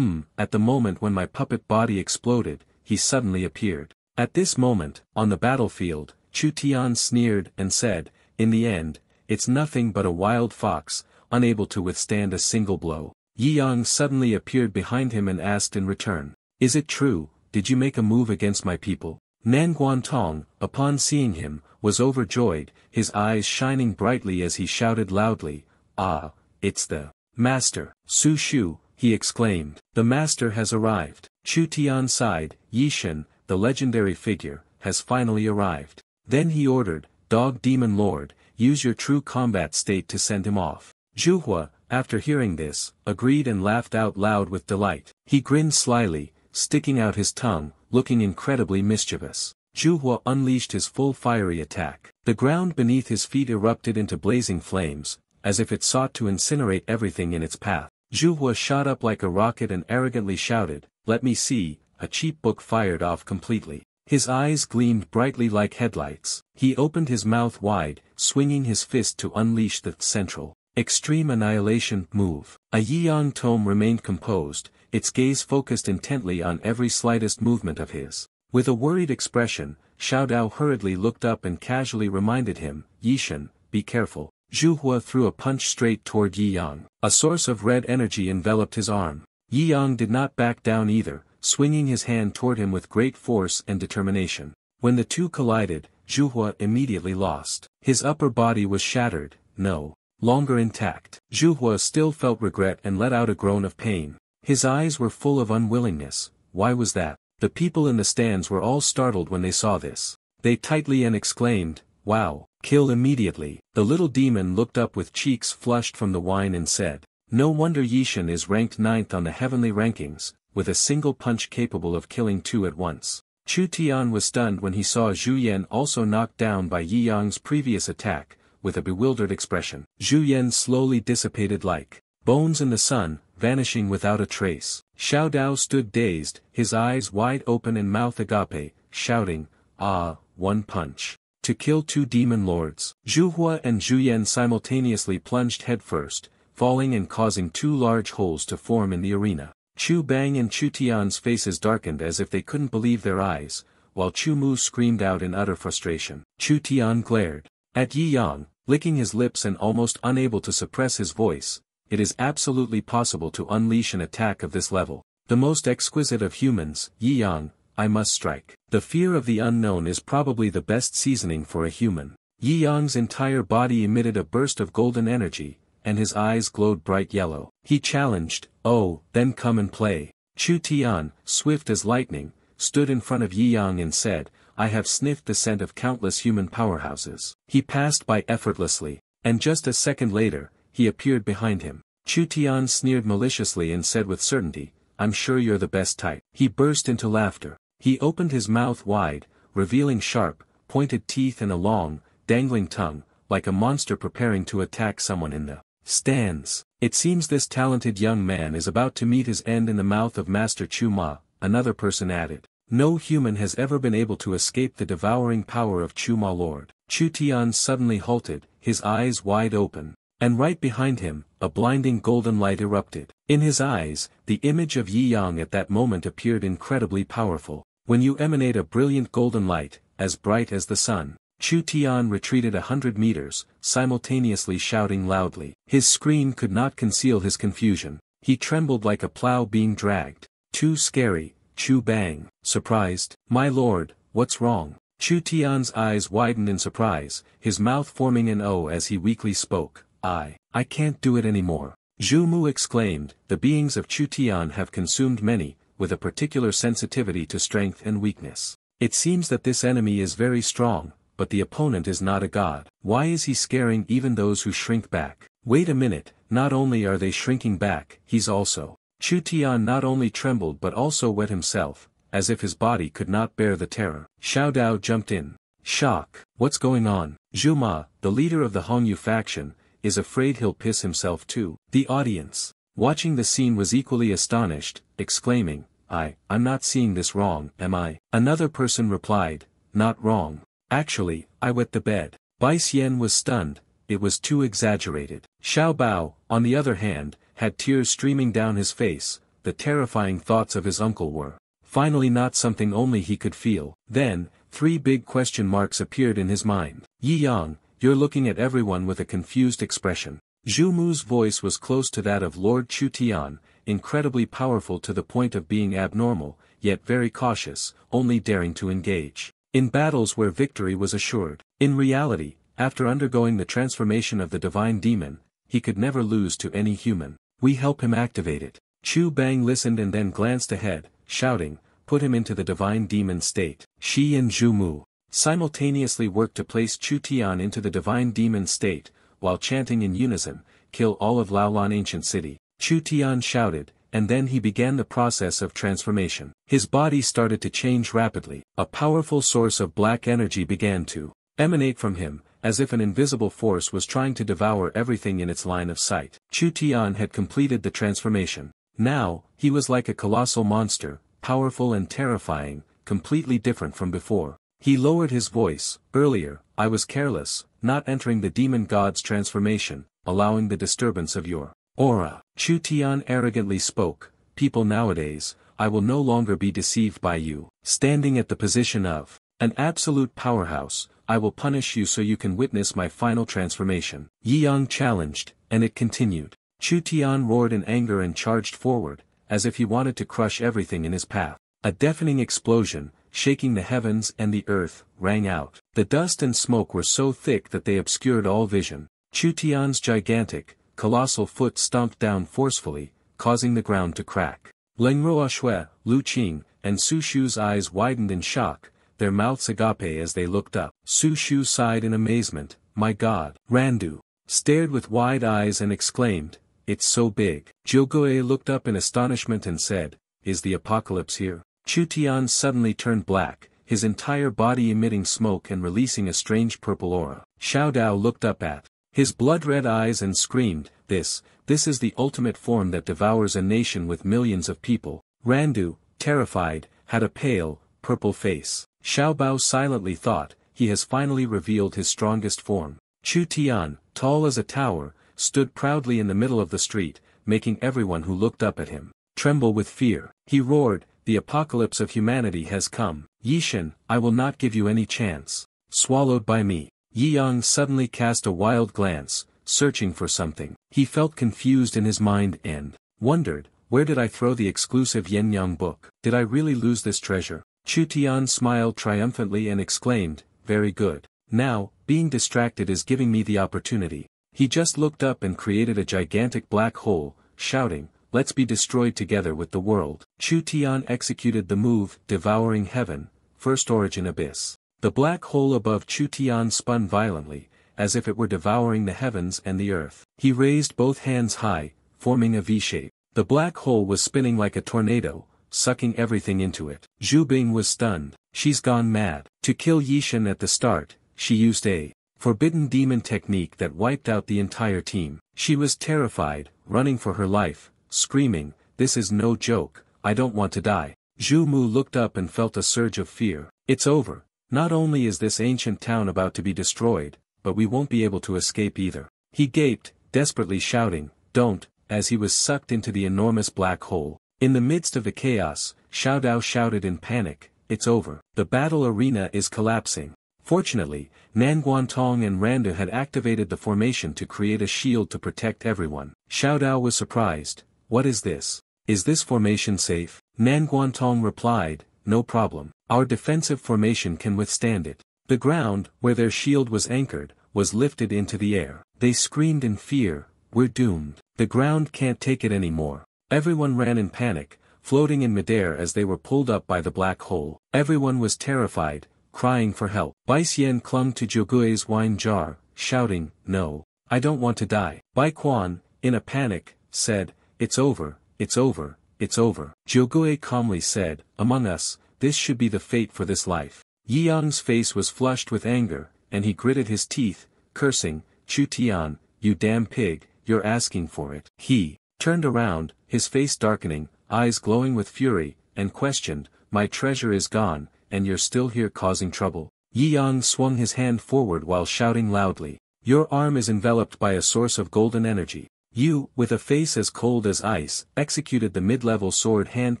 At the moment when my puppet body exploded, he suddenly appeared." At this moment, on the battlefield, Chu Tian sneered and said, "In the end, it's nothing but a wild fox, unable to withstand a single blow." Yi Yang suddenly appeared behind him and asked in return, "Is it true, did you make a move against my people?" Nan Guantong, upon seeing him, was overjoyed, his eyes shining brightly as he shouted loudly, "Ah, it's the master." "Su Shu," he exclaimed, "the master has arrived." Chu Tian sighed, "Yishan, the legendary figure, has finally arrived." Then he ordered, "Dog Demon Lord, use your true combat state to send him off." Zhuhua, after hearing this, agreed and laughed out loud with delight. He grinned slyly, sticking out his tongue, looking incredibly mischievous. Zhuhua unleashed his full fiery attack. The ground beneath his feet erupted into blazing flames, as if it sought to incinerate everything in its path. Zhuhua shot up like a rocket and arrogantly shouted, "Let me see," a cheap book fired off completely. His eyes gleamed brightly like headlights. He opened his mouth wide, swinging his fist to unleash the central extreme annihilation move. A Yi-Yang tome remained composed, its gaze focused intently on every slightest movement of his. With a worried expression, Xiao Dao hurriedly looked up and casually reminded him, "Yishan, be careful." Zhuhua threw a punch straight toward Yi Yang. A source of red energy enveloped his arm. Yi Yang did not back down either, swinging his hand toward him with great force and determination. When the two collided, Zhuhua immediately lost. His upper body was shattered, no longer intact. Zhuhua still felt regret and let out a groan of pain. His eyes were full of unwillingness. Why was that? The people in the stands were all startled when they saw this. They tightly and exclaimed, "Wow, kill immediately." The little demon looked up with cheeks flushed from the wine and said, "No wonder Yishan is ranked 9th on the heavenly rankings, with a single punch capable of killing 2 at once." Chu Tian was stunned when he saw Zhu Yan also knocked down by Yi Yang's previous attack, with a bewildered expression. Zhu Yan slowly dissipated like bones in the sun, vanishing without a trace. Xiao Dao stood dazed, his eyes wide open and mouth agape, shouting, "Ah, one punch. To kill 2 demon lords." Zhuhua and Zhu Yan simultaneously plunged headfirst, falling and causing 2 large holes to form in the arena. Chu Bang and Chu Tian's faces darkened as if they couldn't believe their eyes, while Chu Mu screamed out in utter frustration. Chu Tian glared at Yi Yang, licking his lips and almost unable to suppress his voice. "It is absolutely possible to unleash an attack of this level. The most exquisite of humans, Yi Yang, I must strike. The fear of the unknown is probably the best seasoning for a human." Yi Yang's entire body emitted a burst of golden energy, and his eyes glowed bright yellow. He challenged, "Oh, then come and play." Chu Tian, swift as lightning, stood in front of Yi Yang and said, I have sniffed the scent of countless human powerhouses. He passed by effortlessly, and just a second later, he appeared behind him. Chu Tian sneered maliciously and said with certainty, I'm sure you're the best type. He burst into laughter. He opened his mouth wide, revealing sharp, pointed teeth and a long, dangling tongue, like a monster preparing to attack someone in the stands. It seems this talented young man is about to meet his end in the mouth of Master Chu Ma, another person added. No human has ever been able to escape the devouring power of Chu Ma Lord. Chu Tian suddenly halted, his eyes wide open. And right behind him, a blinding golden light erupted. In his eyes, the image of Yi Yang at that moment appeared incredibly powerful. When you emanate a brilliant golden light, as bright as the sun, Chu Tian retreated 100 meters, simultaneously shouting loudly. His scream could not conceal his confusion. He trembled like a plow being dragged. Too scary, Chu Bang. Surprised, my lord, what's wrong? Chu Tian's eyes widened in surprise, his mouth forming an O as he weakly spoke. I can't do it anymore. Zhu Mu exclaimed, the beings of Chu Tian have consumed many, with a particular sensitivity to strength and weakness. It seems that this enemy is very strong, but the opponent is not a god. Why is he scaring even those who shrink back? Wait a minute, not only are they shrinking back, he's also. Chu Tian not only trembled but also wet himself, as if his body could not bear the terror. Xiao Dao jumped in. Shock. What's going on? Zhu Ma, the leader of the Hongyu faction, is afraid he'll piss himself too. The audience, watching the scene, was equally astonished, exclaiming, I'm not seeing this wrong, am I? Another person replied, not wrong. Actually, I wet the bed. Bai Xian was stunned, it was too exaggerated. Xiao Bao, on the other hand, had tears streaming down his face, the terrifying thoughts of his uncle were, finally not something only he could feel. Then, 3 big question marks appeared in his mind. Yi Yang, you're looking at everyone with a confused expression. Zhu Mu's voice was close to that of Lord Chu Tian, incredibly powerful to the point of being abnormal, yet very cautious, only daring to engage in battles where victory was assured. In reality, after undergoing the transformation of the divine demon, he could never lose to any human. We help him activate it. Chu Bang listened and then glanced ahead, shouting, put him into the divine demon state. Shi and Zhu Mu simultaneously worked to place Chu Tian into the divine demon state, while chanting in unison, kill all of Laolan ancient city. Chu Tian shouted, and then he began the process of transformation. His body started to change rapidly. A powerful source of black energy began to emanate from him, as if an invisible force was trying to devour everything in its line of sight. Chu Tian had completed the transformation. Now, he was like a colossal monster, powerful and terrifying, completely different from before. He lowered his voice. Earlier, I was careless, not entering the demon god's transformation, allowing the disturbance of your aura. Chu Tian arrogantly spoke, people nowadays, I will no longer be deceived by you. Standing at the position of an absolute powerhouse, I will punish you so you can witness my final transformation. Yi Yang challenged, and it continued. Chu Tian roared in anger and charged forward, as if he wanted to crush everything in his path. A deafening explosion, shaking the heavens and the earth, rang out. The dust and smoke were so thick that they obscured all vision. Chu Tian's gigantic, colossal foot stomped down forcefully, causing the ground to crack. Leng Ruoxue, Lu Qing, and Su Shu's eyes widened in shock, their mouths agape as they looked up. Su Shu sighed in amazement, my god. Randu stared with wide eyes and exclaimed, it's so big. Jilgoe looked up in astonishment and said, is the apocalypse here? Chu Tian suddenly turned black, his entire body emitting smoke and releasing a strange purple aura. Xiao Dao looked up at his blood-red eyes and screamed, this is the ultimate form that devours a nation with millions of people. Randu, terrified, had a pale, purple face. Xiao Bao silently thought, he has finally revealed his strongest form. Chu Tian, tall as a tower, stood proudly in the middle of the street, making everyone who looked up at him tremble with fear. He roared, the apocalypse of humanity has come. Yishan, I will not give you any chance. Swallowed by me. Yi Yang suddenly cast a wild glance, searching for something. He felt confused in his mind and wondered, where did I throw the exclusive Yen Yang book? Did I really lose this treasure? Chu Tian smiled triumphantly and exclaimed, very good. Now, being distracted is giving me the opportunity. He just looked up and created a gigantic black hole, shouting, let's be destroyed together with the world. Chu Tian executed the move, devouring heaven, first origin abyss. The black hole above Chu Tian spun violently, as if it were devouring the heavens and the earth. He raised both hands high, forming a V-shape. The black hole was spinning like a tornado, sucking everything into it. Zhu Bing was stunned. She's gone mad. To kill Yishan at the start, she used a forbidden demon technique that wiped out the entire team. She was terrified, running for her life, screaming, "This is no joke, I don't want to die." Zhu Mu looked up and felt a surge of fear. It's over. Not only is this ancient town about to be destroyed, but we won't be able to escape either. He gaped, desperately shouting, "Don't," as he was sucked into the enormous black hole. In the midst of the chaos, Xiao Dao shouted in panic, "It's over. The battle arena is collapsing." Fortunately, Nan Guantong and Randu had activated the formation to create a shield to protect everyone. Xiao Dao was surprised. "What is this? Is this formation safe?" Nan Guantong replied, "No problem. Our defensive formation can withstand it." The ground, where their shield was anchored, was lifted into the air. They screamed in fear, "We're doomed. The ground can't take it anymore." Everyone ran in panic, floating in midair as they were pulled up by the black hole. Everyone was terrified, crying for help. Bai Xian clung to Zhougui's wine jar, shouting, "No, I don't want to die." Bai Quan, in a panic, said, "It's over, it's over, it's over." Zhougui calmly said, "Among us, this should be the fate for this life." Yi Yang's face was flushed with anger, and he gritted his teeth, cursing, "Chu Tian, you damn pig, you're asking for it." He turned around, his face darkening, eyes glowing with fury, and questioned, "My treasure is gone, and you're still here causing trouble?" Yi Yang swung his hand forward while shouting loudly, "Your arm is enveloped by a source of golden energy." You, with a face as cold as ice, executed the mid-level sword hand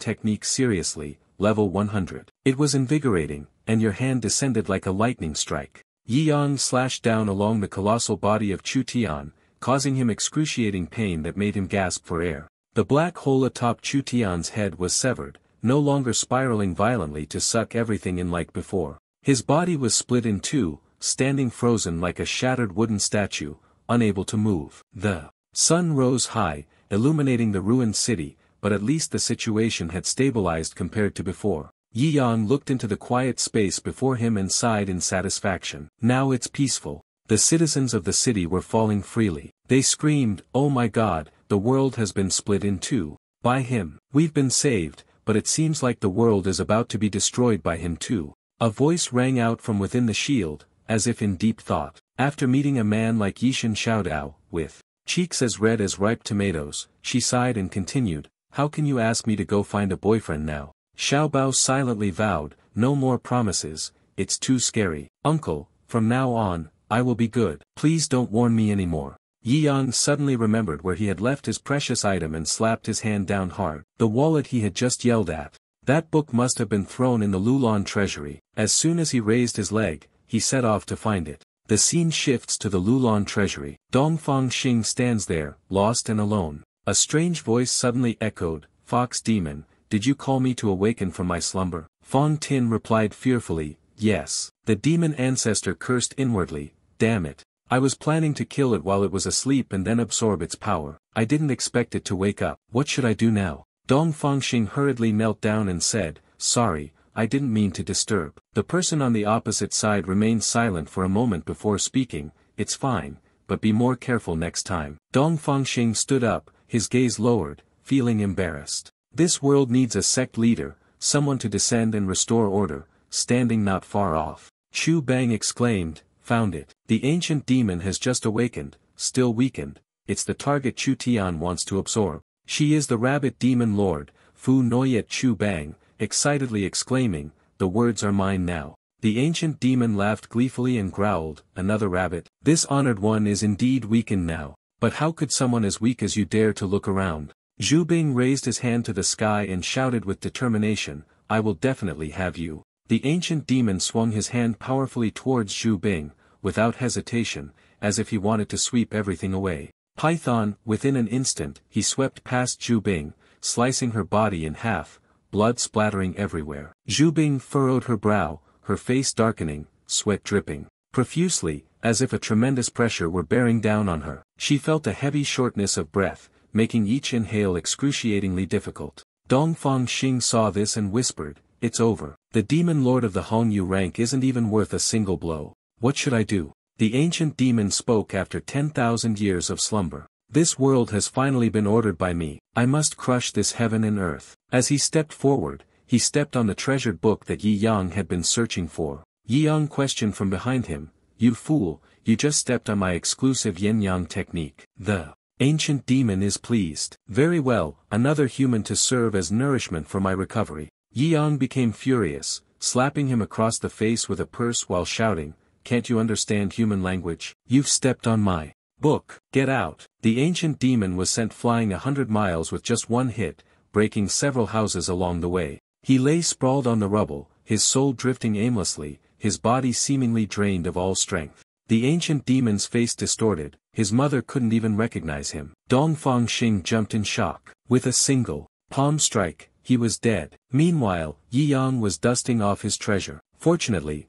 technique seriously, level 100. It was invigorating, and your hand descended like a lightning strike. Yi Yang slashed down along the colossal body of Chu Tian, causing him excruciating pain that made him gasp for air. The black hole atop Chu Tian's head was severed, no longer spiraling violently to suck everything in like before. His body was split in two, standing frozen like a shattered wooden statue, unable to move. The sun rose high, illuminating the ruined city, but at least the situation had stabilized compared to before. Yi Yang looked into the quiet space before him and sighed in satisfaction. Now it's peaceful. The citizens of the city were falling freely. They screamed, "Oh my God, the world has been split in two. By him. We've been saved, but it seems like the world is about to be destroyed by him too." A voice rang out from within the shield, as if in deep thought. After meeting a man like Yishan Xiaodao, with cheeks as red as ripe tomatoes, she sighed and continued, "How can you ask me to go find a boyfriend now?" Xiaobao silently vowed, "No more promises, it's too scary. Uncle, from now on, I will be good. Please don't warn me anymore." Yi Yang suddenly remembered where he had left his precious item and slapped his hand down hard. The wallet he had just yelled at. That book must have been thrown in the Lulon treasury. As soon as he raised his leg, he set off to find it. The scene shifts to the Lulon treasury. Dongfang Xing stands there, lost and alone. A strange voice suddenly echoed, "Fox demon, did you call me to awaken from my slumber?" Fong Tin replied fearfully, "Yes." The demon ancestor cursed inwardly, "Damn it. I was planning to kill it while it was asleep and then absorb its power. I didn't expect it to wake up. What should I do now?" Dongfang Xing hurriedly knelt down and said, "Sorry, I didn't mean to disturb." The person on the opposite side remained silent for a moment before speaking, "It's fine, but be more careful next time." Dongfang Xing stood up, his gaze lowered, feeling embarrassed. This world needs a sect leader, someone to descend and restore order, standing not far off. Chu Bang exclaimed, "Found it. The ancient demon has just awakened, still weakened. It's the target Chu Tian wants to absorb. She is the rabbit demon lord," Fu Noyet Chu Bang, excitedly exclaiming, "The words are mine now." The ancient demon laughed gleefully and growled, "Another rabbit. This honored one is indeed weakened now. But how could someone as weak as you dare to look around?" Zhu Bing raised his hand to the sky and shouted with determination, "I will definitely have you." The ancient demon swung his hand powerfully towards Zhu Bing, without hesitation, as if he wanted to sweep everything away. Python, within an instant, he swept past Zhu Bing, slicing her body in half, blood splattering everywhere. Zhu Bing furrowed her brow, her face darkening, sweat dripping profusely, as if a tremendous pressure were bearing down on her. She felt a heavy shortness of breath, making each inhale excruciatingly difficult. Dongfang Xing saw this and whispered, "It's over. The demon lord of the Hongyu rank isn't even worth a single blow. What should I do?" The ancient demon spoke after 10,000 years of slumber. "This world has finally been ordered by me. I must crush this heaven and earth." As he stepped forward, he stepped on the treasured book that Yi Yang had been searching for. Yi Yang questioned from behind him, "You fool, you just stepped on my exclusive yin-yang technique." The ancient demon is pleased. "Very well, another human to serve as nourishment for my recovery." Yi Yang became furious, slapping him across the face with a purse while shouting, "Can't you understand human language? You've stepped on my book. Get out." The ancient demon was sent flying 100 miles with just one hit, breaking several houses along the way. He lay sprawled on the rubble, his soul drifting aimlessly, his body seemingly drained of all strength. The ancient demon's face distorted, his mother couldn't even recognize him. Dongfang Xing jumped in shock. With a single palm strike, he was dead. Meanwhile, Yi Yang was dusting off his treasure. Fortunately,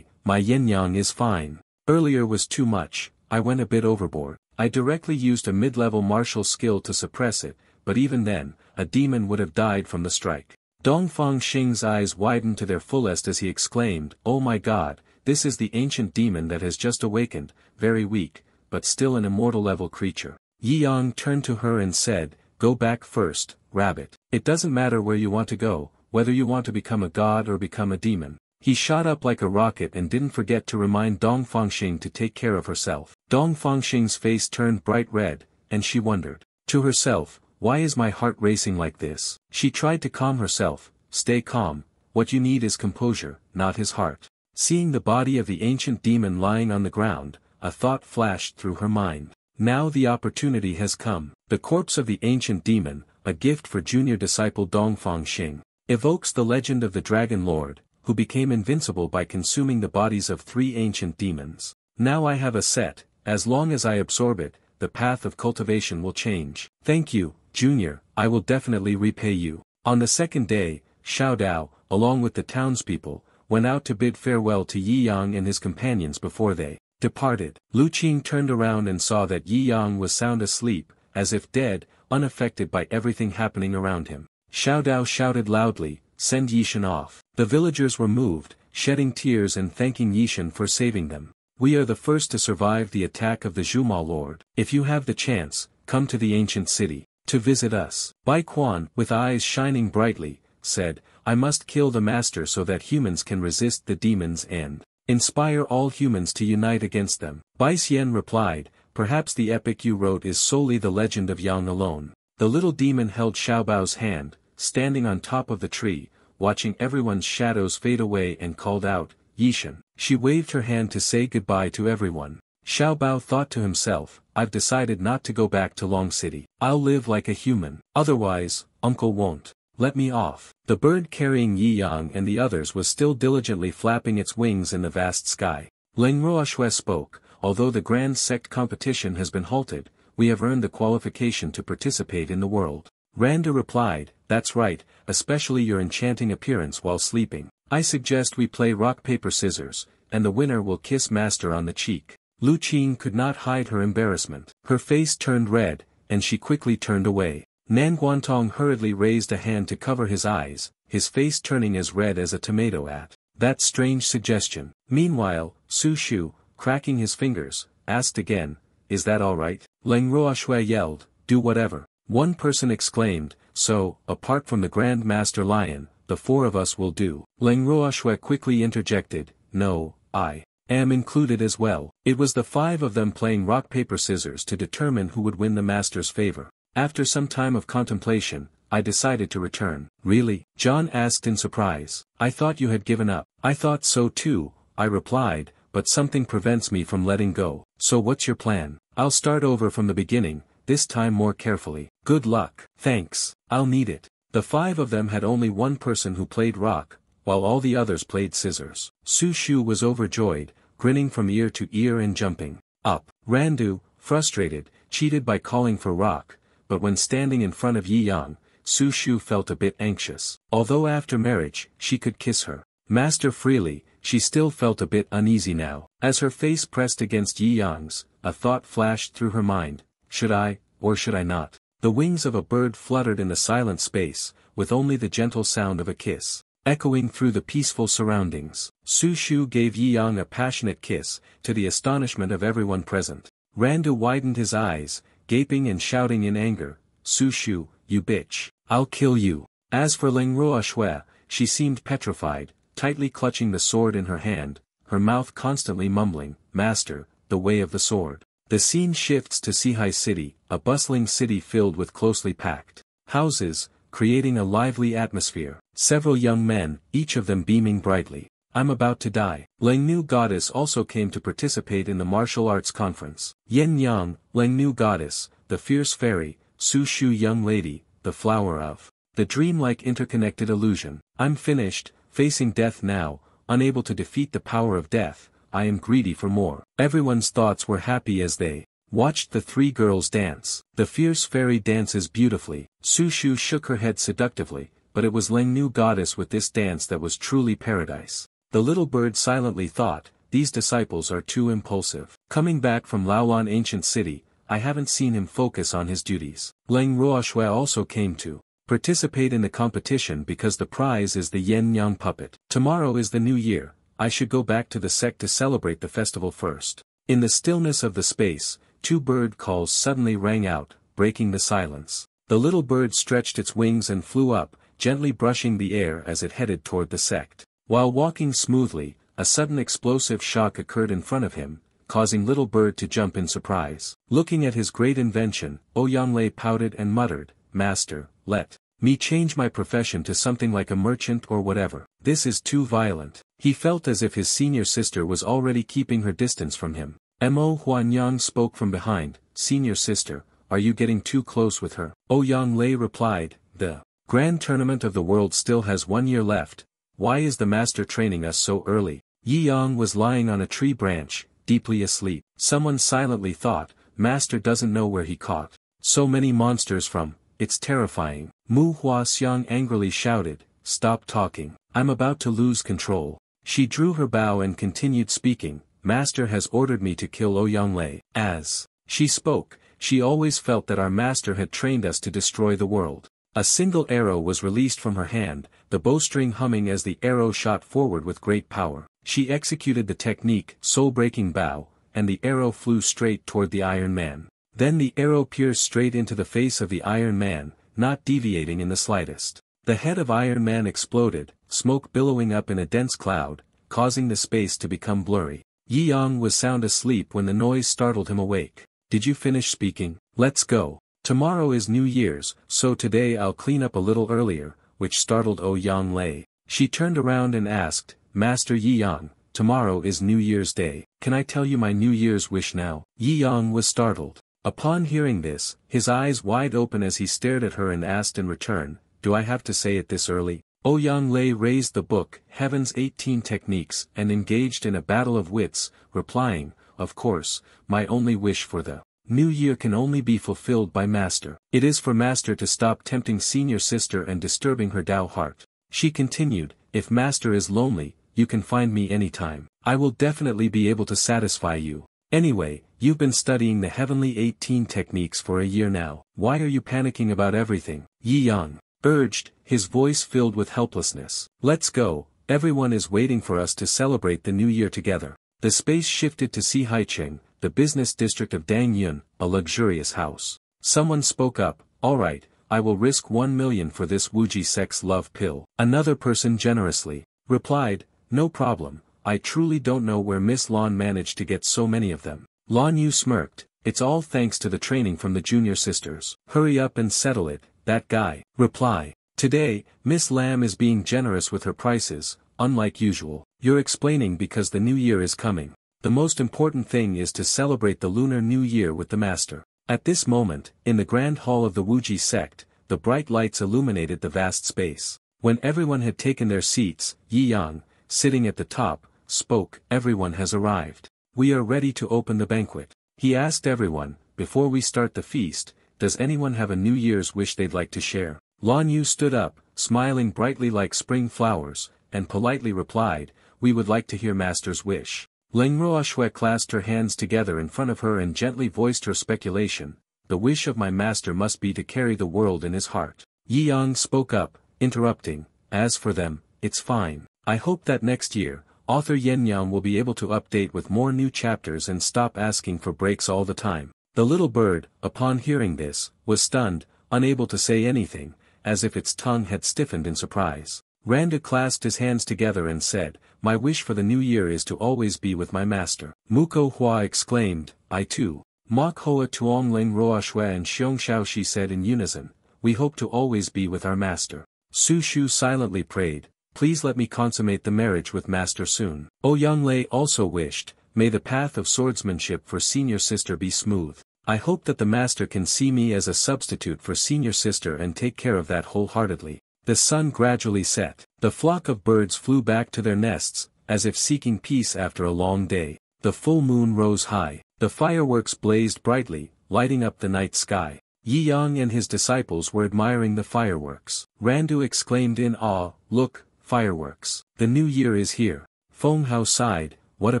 my yin-yang is fine. Earlier was too much, I went a bit overboard. I directly used a mid-level martial skill to suppress it, but even then, a demon would have died from the strike. Dongfang Xing's eyes widened to their fullest as he exclaimed, "Oh my god, this is the ancient demon that has just awakened, very weak, but still an immortal-level creature." Yi Yang turned to her and said, "Go back first, rabbit. It doesn't matter where you want to go, whether you want to become a god or become a demon." He shot up like a rocket and didn't forget to remind Dongfang Xing to take care of herself. Dongfang Xing's face turned bright red, and she wondered to herself, "Why is my heart racing like this?" She tried to calm herself. "Stay calm, what you need is composure, not his heart." Seeing the body of the ancient demon lying on the ground, a thought flashed through her mind. Now the opportunity has come. The corpse of the ancient demon, a gift for junior disciple Dongfang Xing, evokes the legend of the Dragon Lord, who became invincible by consuming the bodies of 3 ancient demons. Now I have a set, as long as I absorb it, the path of cultivation will change. Thank you, Junior, I will definitely repay you. On the second day, Xiao Dao, along with the townspeople, went out to bid farewell to Yi Yang and his companions before they departed. Lu Qing turned around and saw that Yi Yang was sound asleep, as if dead, unaffected by everything happening around him. Xiao Dao shouted loudly, "Send Yishan off." The villagers were moved, shedding tears and thanking Yishan for saving them. "We are the first to survive the attack of the Zhumao Lord. If you have the chance, come to the ancient city to visit us." Bai Quan, with eyes shining brightly, said, "I must kill the master so that humans can resist the demons and inspire all humans to unite against them." Bai Xian replied, "Perhaps the epic you wrote is solely the legend of Yang alone." The little demon held Xiaobao's hand, standing on top of the tree, watching everyone's shadows fade away and called out, "Yishan." She waved her hand to say goodbye to everyone. Xiaobao thought to himself, "I've decided not to go back to Long City. I'll live like a human. Otherwise, Uncle won't let me off." The bird carrying Yi Yang and the others was still diligently flapping its wings in the vast sky. Leng Ruoxue spoke, "Although the Grand Sect competition has been halted, we have earned the qualification to participate in the world." Randa replied, "That's right, especially your enchanting appearance while sleeping. I suggest we play rock paper scissors, and the winner will kiss Master on the cheek." Lu Qing could not hide her embarrassment. Her face turned red, and she quickly turned away. Nan Guantong hurriedly raised a hand to cover his eyes, his face turning as red as a tomato at that strange suggestion. Meanwhile, Su Shu, cracking his fingers, asked again, "Is that all right?" Leng Ruoxue yelled, "Do whatever." One person exclaimed, "So, apart from the Grand Master Lion, the 4 of us will do." Leng Ruoxue quickly interjected, "No, I am included as well." It was the 5 of them playing rock paper scissors to determine who would win the master's favor. After some time of contemplation, I decided to return. "Really?" John asked in surprise. "I thought you had given up." "I thought so too," I replied, "but something prevents me from letting go." "So what's your plan?" "I'll start over from the beginning, this time more carefully." "Good luck." "Thanks, I'll need it." The 5 of them had only one person who played rock, while all the others played scissors. Su Shu was overjoyed, grinning from ear to ear and jumping up. Randu, frustrated, cheated by calling for rock, but when standing in front of Yi Yang, Su Shu felt a bit anxious. Although after marriage, she could kiss her master freely, she still felt a bit uneasy now. As her face pressed against Yi Yang's, a thought flashed through her mind, "Should I, or should I not? The wings of a bird fluttered in the silent space, with only the gentle sound of a kiss echoing through the peaceful surroundings. Su Shu gave Yi Yang a passionate kiss, to the astonishment of everyone present. Randu widened his eyes, gaping and shouting in anger, "Su Shu, you bitch! I'll kill you!" As for Ling Ruoxue, she seemed petrified, tightly clutching the sword in her hand, her mouth constantly mumbling, "Master, the way of the sword." The scene shifts to Sihai City, a bustling city filled with closely packed houses, creating a lively atmosphere. Several young men, each of them beaming brightly. "I'm about to die." Lengnu Goddess also came to participate in the martial arts conference. Yen Yang, Lengnu Goddess, the fierce fairy, Su Shu young lady, the flower of the dreamlike interconnected illusion. "I'm finished, facing death now, unable to defeat the power of death, I am greedy for more." Everyone's thoughts were happy as they watched the three girls dance. The fierce fairy dances beautifully. Su Shu shook her head seductively, but it was Lengnu Goddess with this dance that was truly paradise. The little bird silently thought, "These disciples are too impulsive." Coming back from Laolan ancient city, I haven't seen him focus on his duties. Ling Ruoxue also came to participate in the competition because the prize is the Yen Yang puppet. Tomorrow is the new year, I should go back to the sect to celebrate the festival first. In the stillness of the space, two bird calls suddenly rang out, breaking the silence. The little bird stretched its wings and flew up, gently brushing the air as it headed toward the sect. While walking smoothly, a sudden explosive shock occurred in front of him, causing little bird to jump in surprise. Looking at his great invention, Oyanglei pouted and muttered, "Master, let me change my profession to something like a merchant or whatever. This is too violent." He felt as if his senior sister was already keeping her distance from him. Mo Huanyang spoke from behind, "Senior sister, are you getting too close with her?" Oyanglei replied, "The grand tournament of the world still has 1 year left. Why is the master training us so early?" Yi Yang was lying on a tree branch, deeply asleep. Someone silently thought, "Master doesn't know where he caught so many monsters from, it's terrifying." Mu Huaxiang angrily shouted, "Stop talking, I'm about to lose control." She drew her bow and continued speaking, "Master has ordered me to kill Oyanglei." As she spoke, she always felt that our master had trained us to destroy the world. A single arrow was released from her hand, the bowstring humming as the arrow shot forward with great power. She executed the technique, soul-breaking bow, and the arrow flew straight toward the Iron Man. Then the arrow pierced straight into the face of the Iron Man, not deviating in the slightest. The head of Iron Man exploded, smoke billowing up in a dense cloud, causing the space to become blurry. Yi Yang was sound asleep when the noise startled him awake. "Did you finish speaking? Let's go. Tomorrow is New Year's, so today I'll clean up a little earlier," which startled Oyanglei. She turned around and asked, "Master Yi Yang, tomorrow is New Year's Day. Can I tell you my New Year's wish now?" Yi Yang was startled. Upon hearing this, his eyes wide open as he stared at her and asked in return, "Do I have to say it this early?" Oyanglei raised the book, Heaven's 18 Techniques, and engaged in a battle of wits, replying, "Of course, my only wish for the New Year can only be fulfilled by Master. It is for Master to stop tempting senior sister and disturbing her Tao heart." She continued, "If Master is lonely, you can find me anytime. I will definitely be able to satisfy you. Anyway, you've been studying the Heavenly 18 Techniques for a year now. Why are you panicking about everything?" Yi Yang urged, his voice filled with helplessness. "Let's go, everyone is waiting for us to celebrate the new year together." The space shifted to Sihaicheng, the business district of Dangyun, a luxurious house. Someone spoke up, "All right, I will risk 1 million for this Wuji sex love pill." Another person generously replied, "No problem, I truly don't know where Miss Lon managed to get so many of them." Lon Yu smirked, "It's all thanks to the training from the junior sisters." "Hurry up and settle it, that guy." Reply. "Today, Miss Lam is being generous with her prices, unlike usual. You're explaining because the new year is coming. The most important thing is to celebrate the Lunar New Year with the Master." At this moment, in the grand hall of the Wuji sect, the bright lights illuminated the vast space. When everyone had taken their seats, Yi Yang, sitting at the top, spoke, "Everyone has arrived. We are ready to open the banquet." He asked everyone, "Before we start the feast, does anyone have a New Year's wish they'd like to share?" Lan Yu stood up, smiling brightly like spring flowers, and politely replied, "We would like to hear Master's wish." Ling Ruoxue clasped her hands together in front of her and gently voiced her speculation, the wish of my master must be to carry the world in his heart. Yi Yang spoke up, interrupting, as for them, it's fine. I hope that next year, author Yen Yang will be able to update with more new chapters and stop asking for breaks all the time. The little bird, upon hearing this, was stunned, unable to say anything, as if its tongue had stiffened in surprise. Randu clasped his hands together and said, my wish for the new year is to always be with my master. Muko Hua exclaimed, I too. Mok Hoa Tuong Ling Roa Shui and Xiong Shao Shi said in unison, we hope to always be with our master. Su Shu silently prayed, please let me consummate the marriage with master soon. Ouyang Lei also wished, may the path of swordsmanship for senior sister be smooth. I hope that the master can see me as a substitute for senior sister and take care of that wholeheartedly. The sun gradually set. The flock of birds flew back to their nests, as if seeking peace after a long day. The full moon rose high. The fireworks blazed brightly, lighting up the night sky. Yi Yang and his disciples were admiring the fireworks. Randu exclaimed in awe, look, fireworks. The new year is here. Feng Hao sighed, what a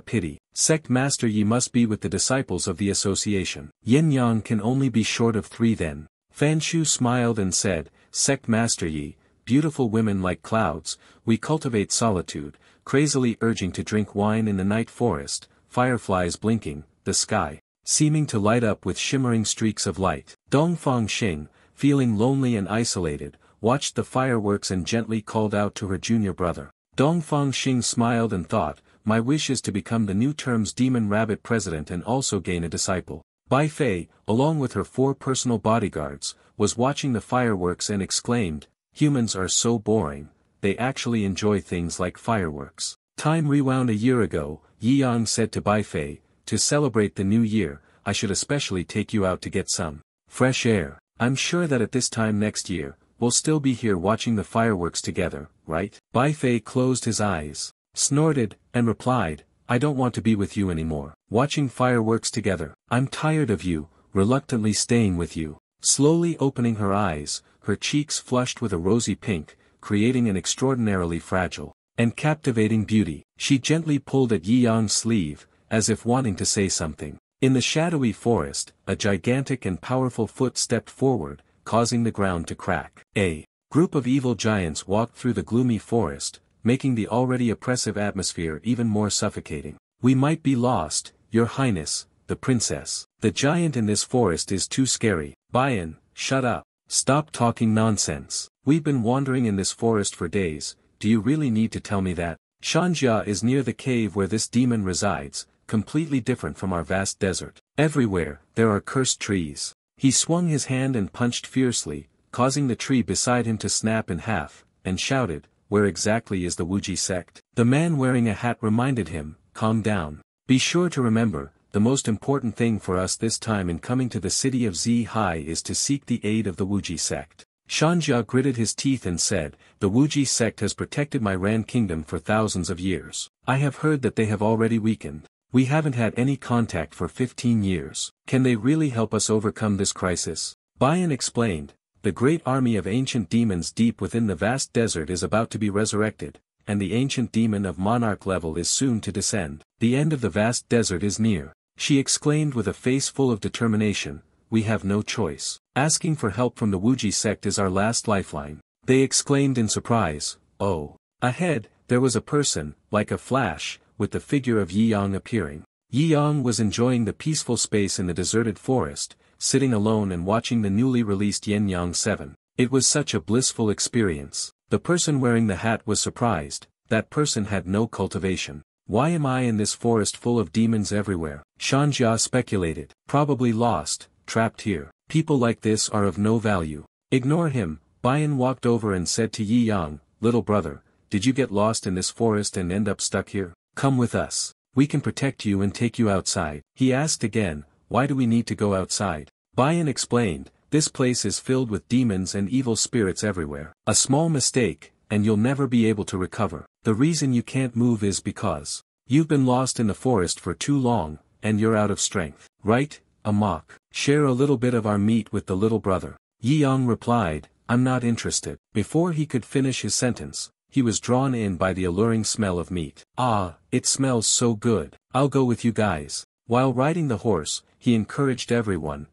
pity. Sect Master Yi must be with the disciples of the association. Yin Yang can only be short of 3 then. Fan Shu smiled and said, Sect Master Yi, beautiful women like clouds, we cultivate solitude, crazily urging to drink wine in the night forest, fireflies blinking, the sky, seeming to light up with shimmering streaks of light. Dongfang Xing, feeling lonely and isolated, watched the fireworks and gently called out to her junior brother. Dongfang Xing smiled and thought, my wish is to become the new term's demon rabbit president and also gain a disciple. Bai Fei, along with her 4 personal bodyguards, was watching the fireworks and exclaimed, humans are so boring, they actually enjoy things like fireworks. Time rewound a year ago, Yi Yang said to Bai Fei, to celebrate the new year, I should especially take you out to get some fresh air. I'm sure that at this time next year, we'll still be here watching the fireworks together, right? Bai Fei closed his eyes, snorted, and replied, I don't want to be with you anymore. Watching fireworks together, I'm tired of you, reluctantly staying with you. Slowly opening her eyes, her cheeks flushed with a rosy pink, creating an extraordinarily fragile and captivating beauty. She gently pulled at Yi Yang's sleeve, as if wanting to say something. In the shadowy forest, a gigantic and powerful foot stepped forward, causing the ground to crack. A group of evil giants walked through the gloomy forest, making the already oppressive atmosphere even more suffocating. We might be lost, Your Highness, the princess. The giant in this forest is too scary. Bayan, shut up. Stop talking nonsense. We've been wandering in this forest for days, do you really need to tell me that? Shanjia is near the cave where this demon resides, completely different from our vast desert. Everywhere, there are cursed trees. He swung his hand and punched fiercely, causing the tree beside him to snap in half, and shouted, where exactly is the Wuji sect? The man wearing a hat reminded him, calm down. Be sure to remember, the most important thing for us this time in coming to the city of Zhai is to seek the aid of the Wuji sect. Shanjia gritted his teeth and said, the Wuji sect has protected my Ran kingdom for thousands of years. I have heard that they have already weakened. We haven't had any contact for 15 years. Can they really help us overcome this crisis? Bayan explained, the great army of ancient demons deep within the vast desert is about to be resurrected, and the ancient demon of monarch level is soon to descend. The end of the vast desert is near. She exclaimed with a face full of determination, we have no choice. Asking for help from the Wuji sect is our last lifeline. They exclaimed in surprise, oh. Ahead, there was a person, like a flash, with the figure of Yi Yang appearing. Yi Yang was enjoying the peaceful space in the deserted forest, sitting alone and watching the newly released Yin Yang 7. It was such a blissful experience. The person wearing the hat was surprised, that person had no cultivation. Why am I in this forest full of demons everywhere? Shanjia speculated. Probably lost, trapped here. People like this are of no value. Ignore him. Bayan walked over and said to Yi Yang, little brother, did you get lost in this forest and end up stuck here? Come with us. We can protect you and take you outside. He asked again, why do we need to go outside? Bayan explained, this place is filled with demons and evil spirits everywhere. A small mistake, and you'll never be able to recover. The reason you can't move is because you've been lost in the forest for too long, and you're out of strength. Right, Amok? Share a little bit of our meat with the little brother. Yi Yang replied, I'm not interested. Before he could finish his sentence, he was drawn in by the alluring smell of meat. Ah, it smells so good. I'll go with you guys. While riding the horse, he encouraged everyone,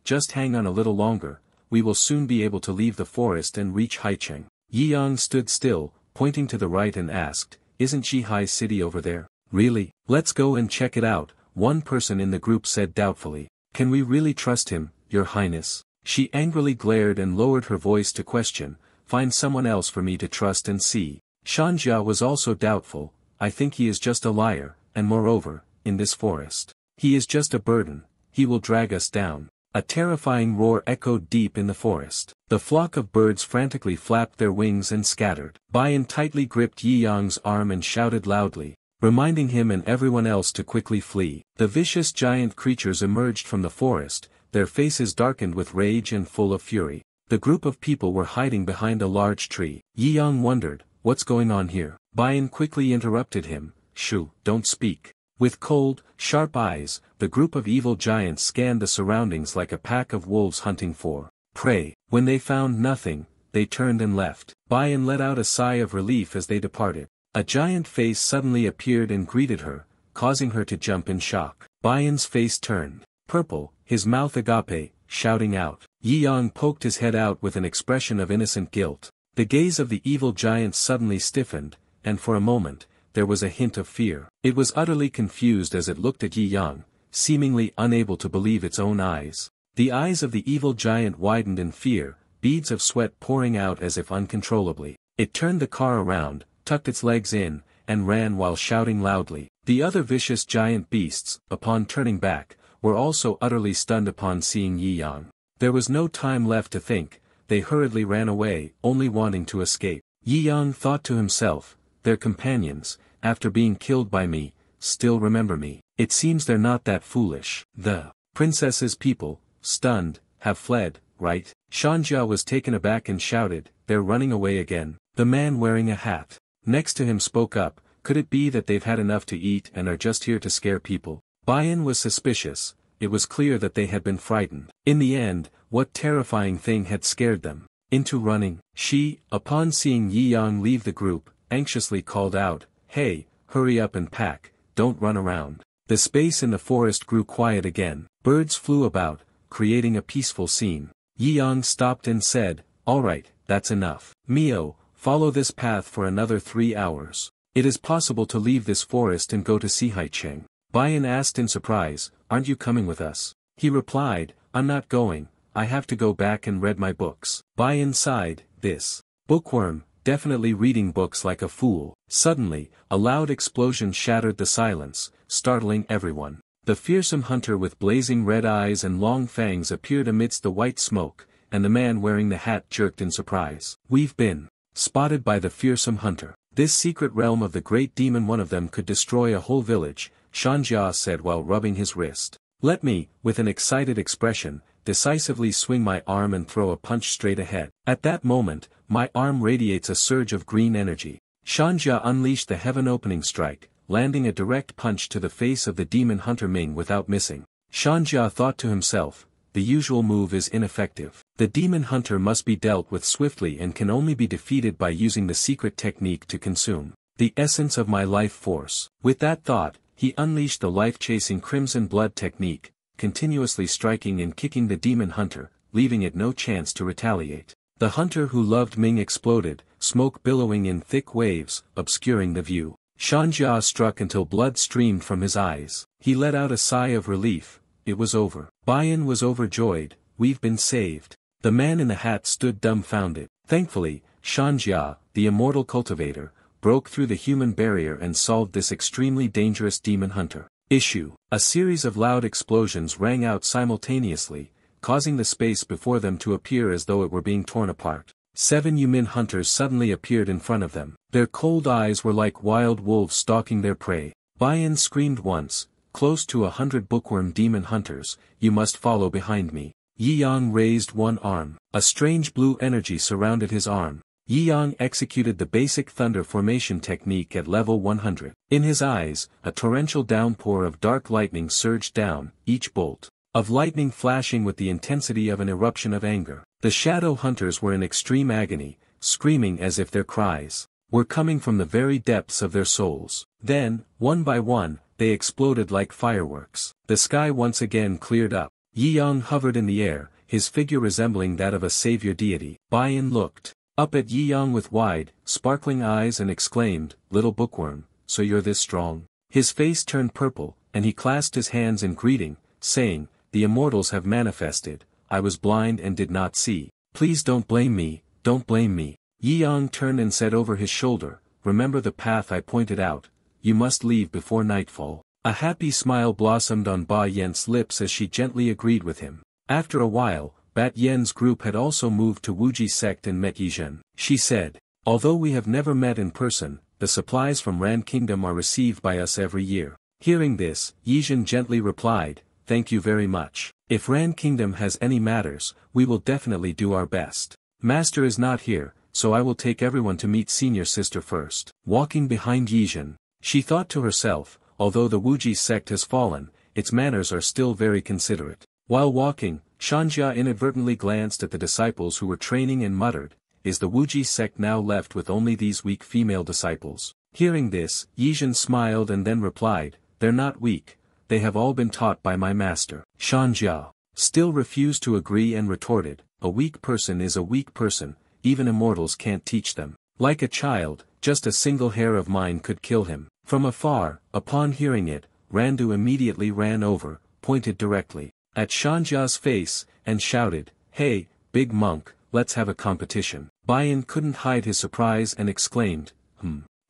just hang on a little longer, we will soon be able to leave the forest and reach Haicheng. Yi Yang stood still, pointing to the right and asked, isn't Zhihai City over there? Really? Let's go and check it out, one person in the group said doubtfully. Can we really trust him, Your Highness? She angrily glared and lowered her voice to question, find someone else for me to trust and see. Shanjia was also doubtful, I think he is just a liar, and moreover, in this forest. He is just a burden, he will drag us down. A terrifying roar echoed deep in the forest. The flock of birds frantically flapped their wings and scattered. Bayan tightly gripped Yi Yang's arm and shouted loudly, reminding him and everyone else to quickly flee. The vicious giant creatures emerged from the forest, their faces darkened with rage and full of fury. The group of people were hiding behind a large tree. Yi Yang wondered, what's going on here? Bayan quickly interrupted him, Shu, don't speak. With cold, sharp eyes, the group of evil giants scanned the surroundings like a pack of wolves hunting for prey. When they found nothing, they turned and left. Bayan let out a sigh of relief as they departed. A giant face suddenly appeared and greeted her, causing her to jump in shock. Bayan's face turned purple, his mouth agape, shouting out. Yi Yang poked his head out with an expression of innocent guilt. The gaze of the evil giant suddenly stiffened, and for a moment, there was a hint of fear. It was utterly confused as it looked at Yi Yang, seemingly unable to believe its own eyes. The eyes of the evil giant widened in fear, beads of sweat pouring out as if uncontrollably. It turned the car around, tucked its legs in, and ran while shouting loudly. The other vicious giant beasts, upon turning back, were also utterly stunned upon seeing Yi Yang. There was no time left to think, they hurriedly ran away, only wanting to escape. Yi Yang thought to himself, their companions, after being killed by me, still remember me. It seems they're not that foolish. The princess's people, stunned, have fled, right? Shanjia was taken aback and shouted, they're running away again. The man wearing a hat next to him spoke up, could it be that they've had enough to eat and are just here to scare people? Bayan was suspicious, it was clear that they had been frightened. In the end, what terrifying thing had scared them into running? She, upon seeing Yi Yang leave the group, anxiously called out, hey, hurry up and pack, don't run around. The space in the forest grew quiet again. Birds flew about, creating a peaceful scene. Yi Yang stopped and said, alright, that's enough. Mio, follow this path for another 3 hours. It is possible to leave this forest and go to Sihaicheng. Bayan asked in surprise, aren't you coming with us? He replied, I'm not going, I have to go back and read my books. Bayan sighed, this bookworm, definitely reading books like a fool. Suddenly, a loud explosion shattered the silence, startling everyone. The fearsome hunter with blazing red eyes and long fangs appeared amidst the white smoke, and the man wearing the hat jerked in surprise. We've been spotted by the fearsome hunter. This secret realm of the great demon, one of them could destroy a whole village, Shanjia said while rubbing his wrist. Let me, with an excited expression, decisively swing my arm and throw a punch straight ahead. At that moment, my arm radiates a surge of green energy. Shanjia unleashed the heaven-opening strike, landing a direct punch to the face of the demon hunter Ming without missing. Shanjia thought to himself, the usual move is ineffective. The demon hunter must be dealt with swiftly and can only be defeated by using the secret technique to consume the essence of my life force. With that thought, he unleashed the life-chasing crimson blood technique, continuously striking and kicking the demon hunter, leaving it no chance to retaliate. The hunter who loved Ming exploded, smoke billowing in thick waves, obscuring the view. Shanjia struck until blood streamed from his eyes. He let out a sigh of relief, it was over. Bayan was overjoyed, we've been saved. The man in the hat stood dumbfounded. Thankfully, Shanjia, the immortal cultivator, broke through the human barrier and solved this extremely dangerous demon hunter. Issue. A series of loud explosions rang out simultaneously, causing the space before them to appear as though it were being torn apart. 7 Yumin hunters suddenly appeared in front of them. Their cold eyes were like wild wolves stalking their prey. Bayan screamed once, close to 100 bookworm demon hunters, you must follow behind me. Yi Yang raised one arm. A strange blue energy surrounded his arm. Yi Yang executed the basic thunder formation technique at level 100. In his eyes, a torrential downpour of dark lightning surged down, each bolt of lightning flashing with the intensity of an eruption of anger. The shadow hunters were in extreme agony, screaming as if their cries were coming from the very depths of their souls. Then, one by one, they exploded like fireworks. The sky once again cleared up. Yi Yang hovered in the air, his figure resembling that of a savior deity. Bai Yin looked up at Yi Yang with wide, sparkling eyes and exclaimed, "Little bookworm, so you're this strong?" His face turned purple, and he clasped his hands in greeting, saying, "The immortals have manifested, I was blind and did not see. Please don't blame me, don't blame me." Yi Yang turned and said over his shoulder, "Remember the path I pointed out, you must leave before nightfall." A happy smile blossomed on Bai Yin's lips as she gently agreed with him. After a while, Bat Yen's group had also moved to Wuji sect and met Yizhen. She said, "Although we have never met in person, the supplies from Ran Kingdom are received by us every year." Hearing this, Yizhen gently replied, "Thank you very much. If Ran Kingdom has any matters, we will definitely do our best. Master is not here, so I will take everyone to meet senior sister first." Walking behind Yizhen, she thought to herself, although the Wuji sect has fallen, its manners are still very considerate. While walking, Shanjia inadvertently glanced at the disciples who were training and muttered, "Is the Wuji sect now left with only these weak female disciples?" Hearing this, Yizhen smiled and then replied, "They're not weak, they have all been taught by my master." Shanjia still refused to agree and retorted, "A weak person is a weak person, even immortals can't teach them. Like a child, just a single hair of mine could kill him." From afar, upon hearing it, Randu immediately ran over, pointed directly at Shanjia's face, and shouted, "Hey, big monk, let's have a competition." Bai Yin couldn't hide his surprise and exclaimed,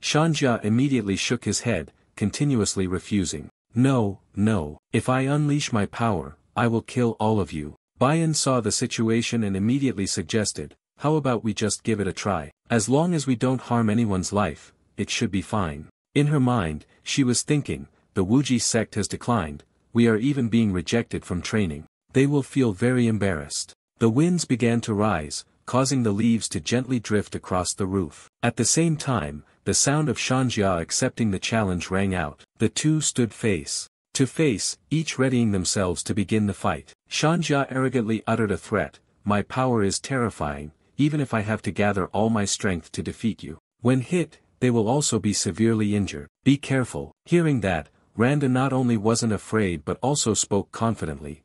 Shanjia immediately shook his head, continuously refusing. "No, no, if I unleash my power, I will kill all of you." Bai Yin saw the situation and immediately suggested, "How about we just give it a try? As long as we don't harm anyone's life, it should be fine." In her mind, she was thinking, the Wuji sect has declined, we are even being rejected from training. They will feel very embarrassed. The winds began to rise, causing the leaves to gently drift across the roof. At the same time, the sound of Shanjia accepting the challenge rang out. The two stood face to face, each readying themselves to begin the fight. Shanjia arrogantly uttered a threat, "My power is terrifying, even if I have to gather all my strength to defeat you. When hit, they will also be severely injured. Be careful." Hearing that, Randa not only wasn't afraid but also spoke confidently.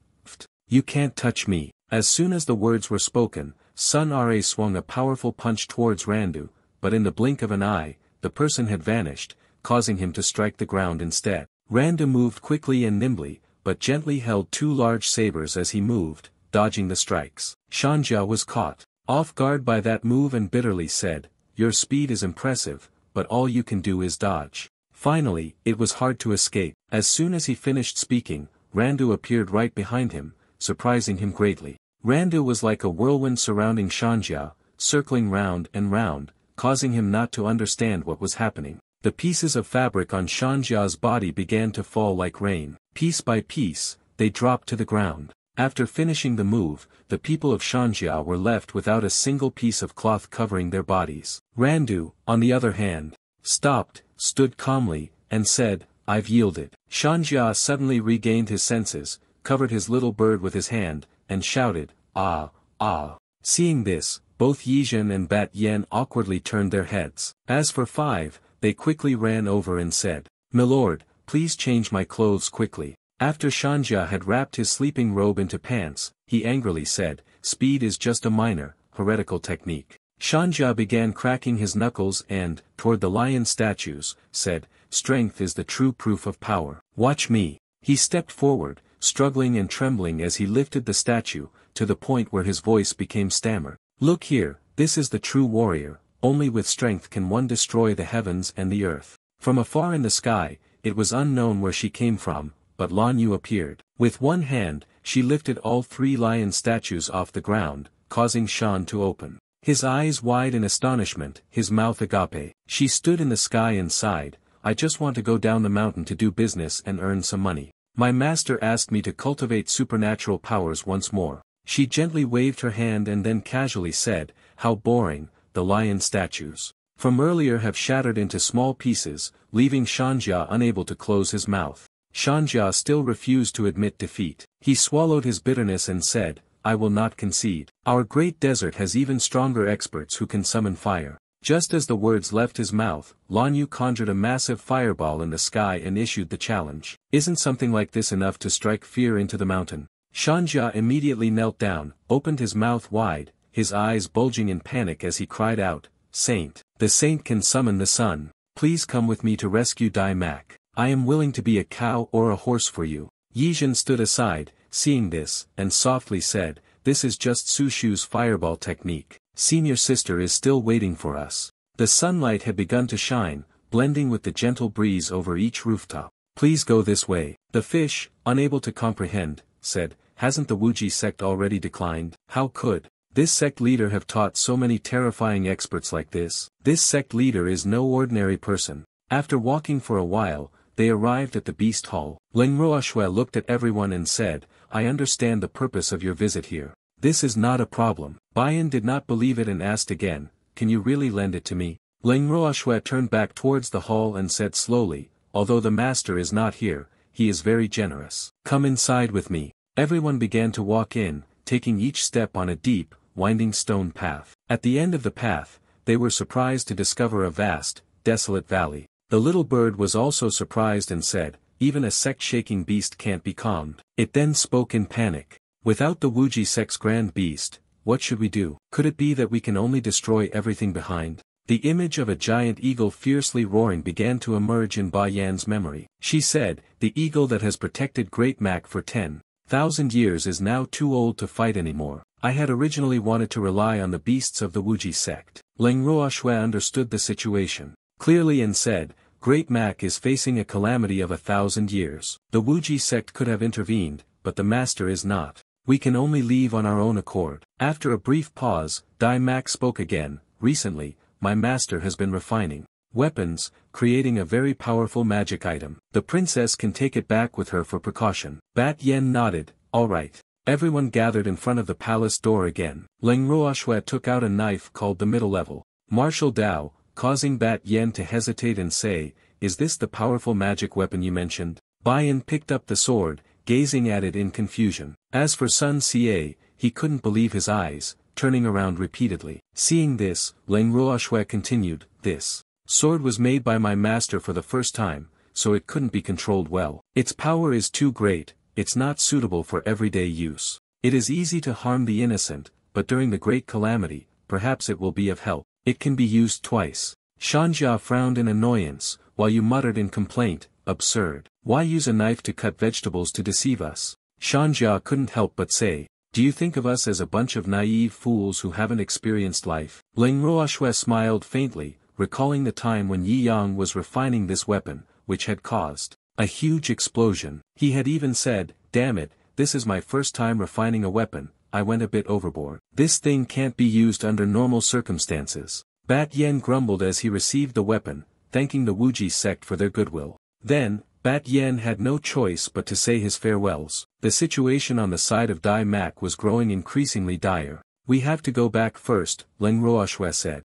"You can't touch me." As soon as the words were spoken, Sun Ra swung a powerful punch towards Randu, but in the blink of an eye, the person had vanished, causing him to strike the ground instead. Randu moved quickly and nimbly, but gently held two large sabers as he moved, dodging the strikes. Shanjia was caught off guard by that move and bitterly said, "Your speed is impressive, but all you can do is dodge." Finally, it was hard to escape. As soon as he finished speaking, Randu appeared right behind him, surprising him greatly. Randu was like a whirlwind surrounding Shanjia, circling round and round, causing him not to understand what was happening. The pieces of fabric on Shanjia's body began to fall like rain. Piece by piece, they dropped to the ground. After finishing the move, the people of Shanjia were left without a single piece of cloth covering their bodies. Randu, on the other hand, stopped, stood calmly, and said, "I've yielded." Shanjia suddenly regained his senses, covered his little bird with his hand, and shouted, "Ah, ah." Seeing this, both Yizhen and Bat Yen awkwardly turned their heads. As for Five, they quickly ran over and said, "Milord, please change my clothes quickly." After Shanjia had wrapped his sleeping robe into pants, he angrily said, "Speed is just a minor, heretical technique." Shanjia began cracking his knuckles and, toward the lion statues, said, "Strength is the true proof of power. Watch me." He stepped forward, struggling and trembling as he lifted the statue, to the point where his voice became stammered. "Look here, this is the true warrior, only with strength can one destroy the heavens and the earth." From afar in the sky, it was unknown where she came from, but Lan Yu appeared. With one hand, she lifted all three lion statues off the ground, causing Shan to open his eyes wide in astonishment, his mouth agape. She stood in the sky and sighed, "I just want to go down the mountain to do business and earn some money. My master asked me to cultivate supernatural powers once more." She gently waved her hand and then casually said, "How boring, the lion statues from earlier have shattered into small pieces, leaving Shanjia unable to close his mouth." Shanjia still refused to admit defeat. He swallowed his bitterness and said, "I will not concede. Our great desert has even stronger experts who can summon fire." Just as the words left his mouth, Lan Yu conjured a massive fireball in the sky and issued the challenge. "Isn't something like this enough to strike fear into the mountain?" Shanja immediately knelt down, opened his mouth wide, his eyes bulging in panic as he cried out, "Saint! The saint can summon the sun. Please come with me to rescue Dai Mak. I am willing to be a cow or a horse for you." Yijin stood aside, seeing this, and softly said, "This is just Sushu's fireball technique. Senior sister is still waiting for us." The sunlight had begun to shine, blending with the gentle breeze over each rooftop. "Please go this way." The fish, unable to comprehend, said, "Hasn't the Wuji sect already declined? How could this sect leader have taught so many terrifying experts like this? This sect leader is no ordinary person." After walking for a while, they arrived at the beast hall. Ling Roashue looked at everyone and said, "I understand the purpose of your visit here. This is not a problem." Bayan did not believe it and asked again, "Can you really lend it to me?" Ling Roashue turned back towards the hall and said slowly, "Although the master is not here, he is very generous. Come inside with me." Everyone began to walk in, taking each step on a deep, winding stone path. At the end of the path, they were surprised to discover a vast, desolate valley. The little bird was also surprised and said, "Even a sect-shaking beast can't be calmed." It then spoke in panic. "Without the Wuji sect's grand beast, what should we do? Could it be that we can only destroy everything behind?" The image of a giant eagle fiercely roaring began to emerge in Ba Yan's memory. She said, "The eagle that has protected Great Mak for 10,000 years is now too old to fight anymore. I had originally wanted to rely on the beasts of the Wuji sect." Ling Roashue understood the situation clearly and said, "Great Mak is facing a calamity of 1,000 years. The Wuji sect could have intervened, but the master is not. We can only leave on our own accord." After a brief pause, Dai Mak spoke again, "Recently, my master has been refining weapons, creating a very powerful magic item. The princess can take it back with her for precaution." Bat Yen nodded, "All right." Everyone gathered in front of the palace door again. Ling Roashue took out a knife called the middle level martial Dao, causing Bat Yen to hesitate and say, "Is this the powerful magic weapon you mentioned?" Bayan picked up the sword, gazing at it in confusion. As for Sun Xie, he couldn't believe his eyes, turning around repeatedly. Seeing this, Ling Roashue continued, "This sword was made by my master for the first time, so it couldn't be controlled well. Its power is too great, it's not suitable for everyday use. It is easy to harm the innocent, but during the great calamity, perhaps it will be of help. It can be used twice." Shanja frowned in annoyance, while you muttered in complaint, "Absurd. Why use a knife to cut vegetables to deceive us?" Shanja couldn't help but say, "Do you think of us as a bunch of naive fools who haven't experienced life?" Ling Roashue smiled faintly, recalling the time when Yi Yang was refining this weapon, which had caused a huge explosion. He had even said, "Damn it, this is my first time refining a weapon, I went a bit overboard. This thing can't be used under normal circumstances." Bat Yen grumbled as he received the weapon, thanking the Wuji sect for their goodwill. Then, Bat Yen had no choice but to say his farewells. The situation on the side of Dai Mak was growing increasingly dire. "We have to go back first," Ling Roashue said.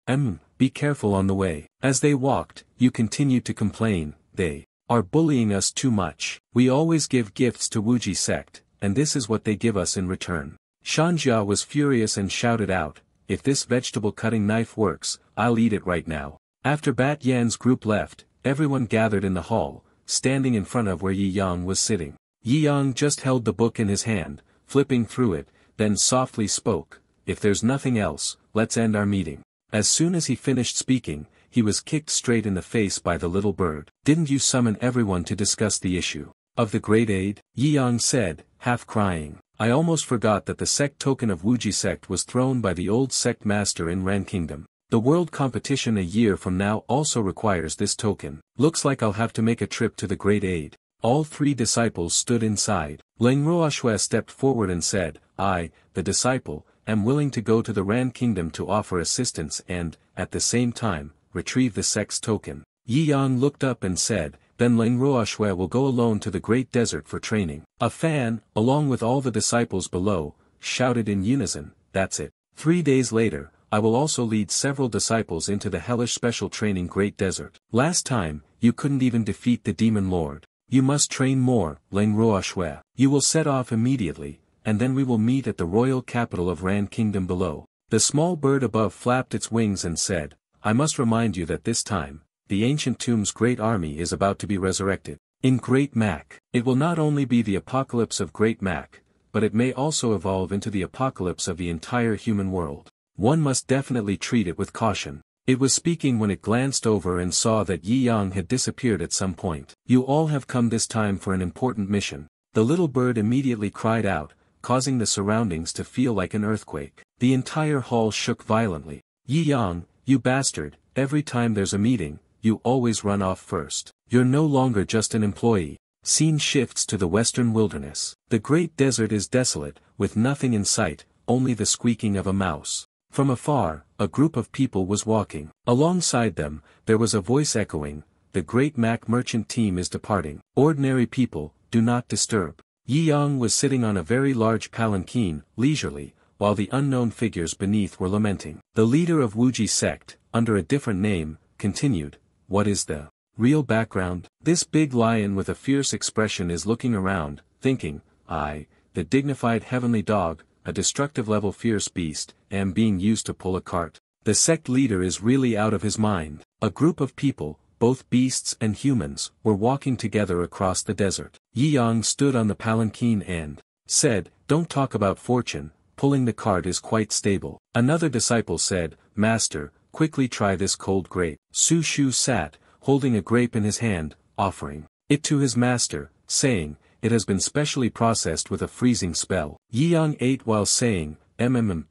Be careful on the way." As they walked, you continued to complain, "They are bullying us too much. We always give gifts to Wuji sect, and this is what they give us in return." Shanja was furious and shouted out, "If this vegetable cutting knife works, I'll eat it right now." After Bat Yan's group left, everyone gathered in the hall, standing in front of where Yi Yang was sitting. Yi Yang just held the book in his hand, flipping through it, then softly spoke, "If there's nothing else, let's end our meeting." As soon as he finished speaking, he was kicked straight in the face by the little bird. "Didn't you summon everyone to discuss the issue of the great aid?" Yi Yang said, half crying. "I almost forgot that the sect token of Wuji sect was thrown by the old sect master in Ran Kingdom. The world competition a year from now also requires this token. Looks like I'll have to make a trip to the great aid." All three disciples stood inside. Ling Roashue stepped forward and said, "I, the disciple, am willing to go to the Ran Kingdom to offer assistance and, at the same time, retrieve the sect's token." Yi Yang looked up and said, "Then Ling Roashue will go alone to the great desert for training." A fan, along with all the disciples below, shouted in unison, "That's it." 3 days later, I will also lead several disciples into the hellish special training Great Desert. Last time, you couldn't even defeat the Demon Lord. You must train more, Ling Roashue. You will set off immediately, and then we will meet at the royal capital of Ran Kingdom below. The small bird above flapped its wings and said, "I must remind you that this time, the ancient tomb's great army is about to be resurrected. In Great Mak, it will not only be the apocalypse of Great Mak, but it may also evolve into the apocalypse of the entire human world. One must definitely treat it with caution. It was speaking when it glanced over and saw that Yi Yang had disappeared at some point. You all have come this time for an important mission. The little bird immediately cried out, causing the surroundings to feel like an earthquake. The entire hall shook violently. Yi Yang, you bastard, every time there's a meeting, you always run off first. You're no longer just an employee. Scene shifts to the western wilderness. The great desert is desolate, with nothing in sight, only the squeaking of a mouse. From afar, a group of people was walking. Alongside them, there was a voice echoing, "The great Mac merchant team is departing. Ordinary people, do not disturb." Yi Yang was sitting on a very large palanquin, leisurely, while the unknown figures beneath were lamenting. The leader of Wuji sect, under a different name, continued, "What is the real background? This big lion with a fierce expression is looking around, thinking, I, the dignified heavenly dog, a destructive level fierce beast, am being used to pull a cart. The sect leader is really out of his mind." A group of people, both beasts and humans, were walking together across the desert. Yi Yang stood on the palanquin and said, "Don't talk about fortune, pulling the cart is quite stable." Another disciple said, "Master, quickly try this cold grape." Su Shu sat, holding a grape in his hand, offering it to his master, saying, "It has been specially processed with a freezing spell." Yi Yang ate while saying,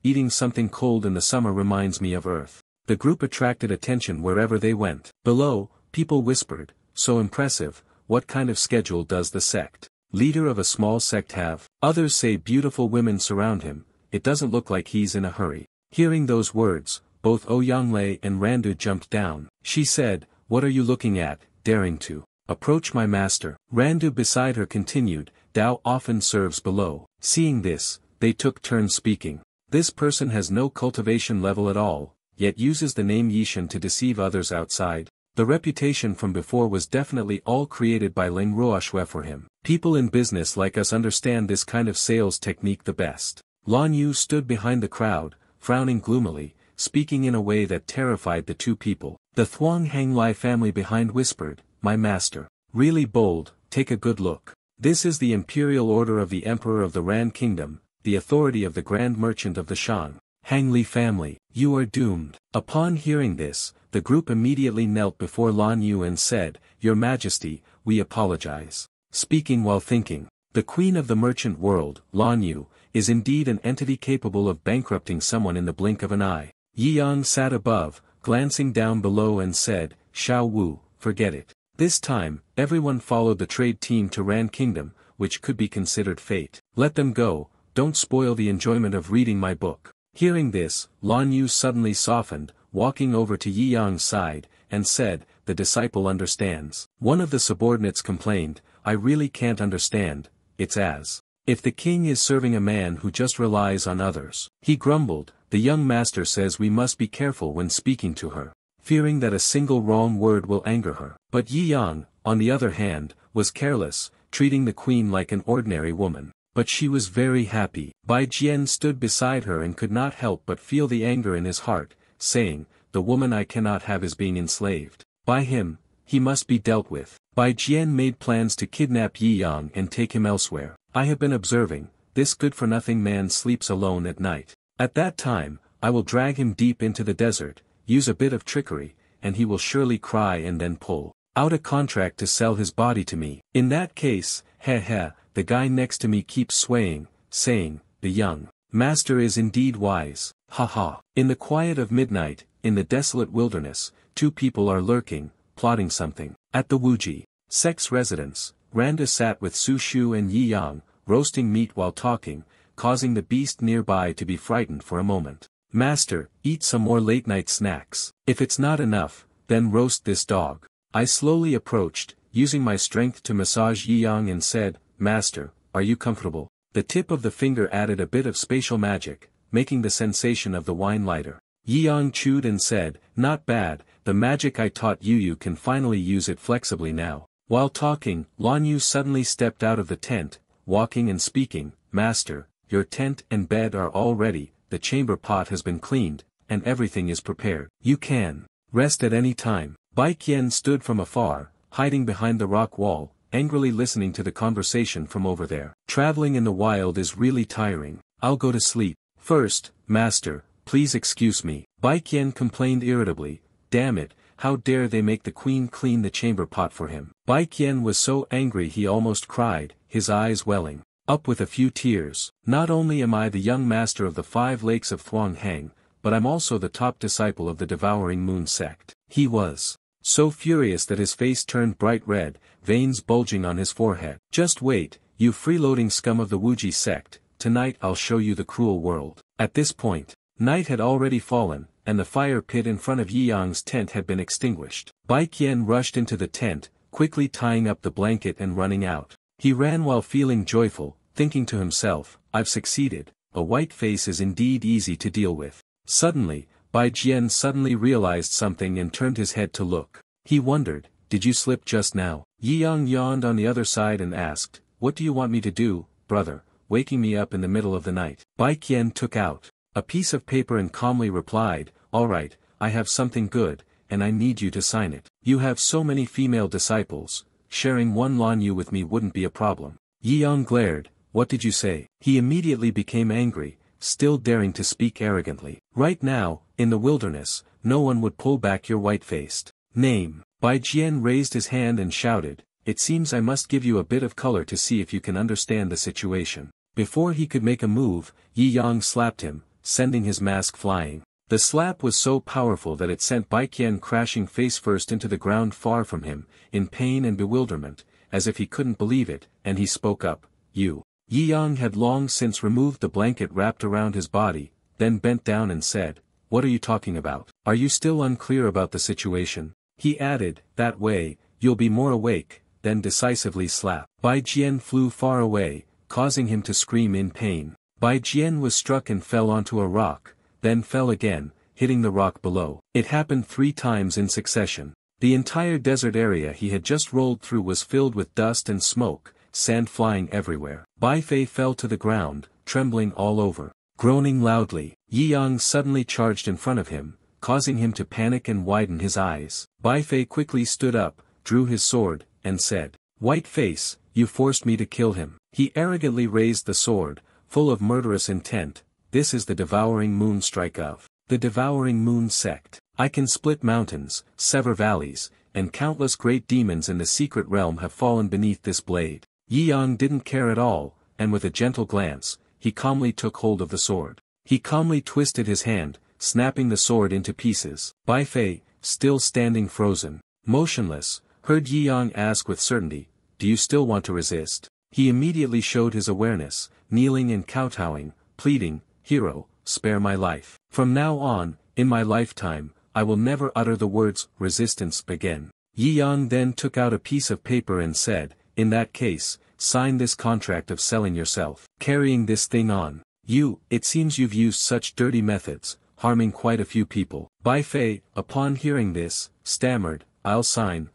eating something cold in the summer reminds me of Earth." The group attracted attention wherever they went. Below, people whispered, "So impressive, what kind of schedule does the sect leader of a small sect have?" Others say beautiful women surround him, it doesn't look like he's in a hurry. Hearing those words, both Oyanglei and Randu jumped down. She said, "What are you looking at, daring to approach my master?" Randu beside her continued, "Tao often serves below." Seeing this, they took turns speaking. This person has no cultivation level at all, yet uses the name Yishan to deceive others outside. The reputation from before was definitely all created by Ling Ruoxue for him. People in business like us understand this kind of sales technique the best. Lan Yu stood behind the crowd, frowning gloomily, speaking in a way that terrified the two people. The Thuong Hang Lai family behind whispered, "My master. Really bold, take a good look. This is the imperial order of the Emperor of the Ran Kingdom, the authority of the Grand Merchant of the Shang Hang Li family. You are doomed." Upon hearing this, the group immediately knelt before Lan Yu and said, "Your Majesty, we apologize." Speaking while thinking, the Queen of the Merchant World, Lan Yu, is indeed an entity capable of bankrupting someone in the blink of an eye. Yi Yang sat above, glancing down below and said, "Xiao Wu, forget it." This time, everyone followed the trade team to Ran Kingdom, which could be considered fate. "Let them go, don't spoil the enjoyment of reading my book." Hearing this, Lan Yu suddenly softened, walking over to Yi Yang's side, and said, "The disciple understands." One of the subordinates complained, "I really can't understand, it's as if the king is serving a man who just relies on others." He grumbled, "The young master says we must be careful when speaking to her, fearing that a single wrong word will anger her." But Yi Yang, on the other hand, was careless, treating the queen like an ordinary woman. But she was very happy. Bai Jian stood beside her and could not help but feel the anger in his heart, saying, "The woman I cannot have is being enslaved by him, he must be dealt with." Bai Jian made plans to kidnap Yi Yang and take him elsewhere. "I have been observing, this good-for-nothing man sleeps alone at night. At that time, I will drag him deep into the desert, use a bit of trickery, and he will surely cry and then pull out a contract to sell his body to me. In that case, the guy next to me keeps swaying, saying, 'The young master is indeed wise.' Ha ha." In the quiet of midnight, in the desolate wilderness, two people are lurking, plotting something. At the Wuji sect's residence, Randa sat with Su Shu and Yi Yang, roasting meat while talking, causing the beast nearby to be frightened for a moment. "Master, eat some more late-night snacks. If it's not enough, then roast this dog." I slowly approached, using my strength to massage Yi Yang and said, "Master, are you comfortable?" The tip of the finger added a bit of spatial magic, making the sensation of the wine lighter. Yi Yang chewed and said, "Not bad, the magic I taught you can finally use it flexibly now." While talking, Lan Yu suddenly stepped out of the tent, walking and speaking, "Master, your tent and bed are all ready, the chamber pot has been cleaned, and everything is prepared. You can rest at any time." Bai Qian stood from afar, hiding behind the rock wall, angrily listening to the conversation from over there. Traveling in the wild is really tiring. I'll go to sleep. First, master, please excuse me. Bai Qian complained irritably. Damn it, how dare they make the queen clean the chamber pot for him. Bai Qian was so angry he almost cried, his eyes welling up with a few tears. Not only am I the young master of the 5 lakes of Thuong Hang, but I'm also the top disciple of the Devouring Moon sect. He was so furious that his face turned bright red, veins bulging on his forehead. Just wait, you freeloading scum of the Wuji sect, tonight I'll show you the cruel world. At this point, night had already fallen, and the fire pit in front of Yi Yang's tent had been extinguished. Bai Qian rushed into the tent, quickly tying up the blanket and running out. He ran while feeling joyful, thinking to himself, I've succeeded, a white face is indeed easy to deal with. Suddenly, Bai Qian suddenly realized something and turned his head to look. He wondered, did you slip just now? Yi Yang yawned on the other side and asked, what do you want me to do, brother, waking me up in the middle of the night? Bai Qian took out a piece of paper and calmly replied, all right, I have something good, and I need you to sign it. You have so many female disciples, sharing one Lan Yu with me wouldn't be a problem. Yi Yang glared, what did you say? He immediately became angry, still daring to speak arrogantly. Right now, in the wilderness, no one would pull back your white-faced name. Bai Jian raised his hand and shouted, it seems I must give you a bit of color to see if you can understand the situation. Before he could make a move, Yi Yang slapped him, sending his mask flying. The slap was so powerful that it sent Bai Qian crashing face first into the ground far from him, in pain and bewilderment, as if he couldn't believe it, and he spoke up, you. Yi Yang had long since removed the blanket wrapped around his body, then bent down and said, what are you talking about? Are you still unclear about the situation? He added, that way, you'll be more awake, then decisively slap. Bai Jian flew far away, causing him to scream in pain. Bai Jian was struck and fell onto a rock, then fell again, hitting the rock below. It happened 3 times in succession. The entire desert area he had just rolled through was filled with dust and smoke, sand flying everywhere. Bai Fei fell to the ground, trembling all over. Groaning loudly, Yi Yang suddenly charged in front of him, causing him to panic and widen his eyes. Bai Fei quickly stood up, drew his sword, and said, White face, you forced me to kill him. He arrogantly raised the sword, full of murderous intent. This is the Devouring Moon strike of the Devouring Moon sect. I can split mountains, sever valleys, and countless great demons in the secret realm have fallen beneath this blade. Yi Yang didn't care at all, and with a gentle glance, he calmly took hold of the sword. He calmly twisted his hand, snapping the sword into pieces. Bai Fei, still standing frozen, motionless, heard Yi Yang ask with certainty, do you still want to resist? He immediately showed his awareness, kneeling and kowtowing, pleading, hero, spare my life. From now on, in my lifetime, I will never utter the words resistance again. Yi Yang then took out a piece of paper and said, in that case, sign this contract of selling yourself. Carrying this thing on. It seems you've used such dirty methods, harming quite a few people. Bai Fei, upon hearing this, stammered, I'll sign.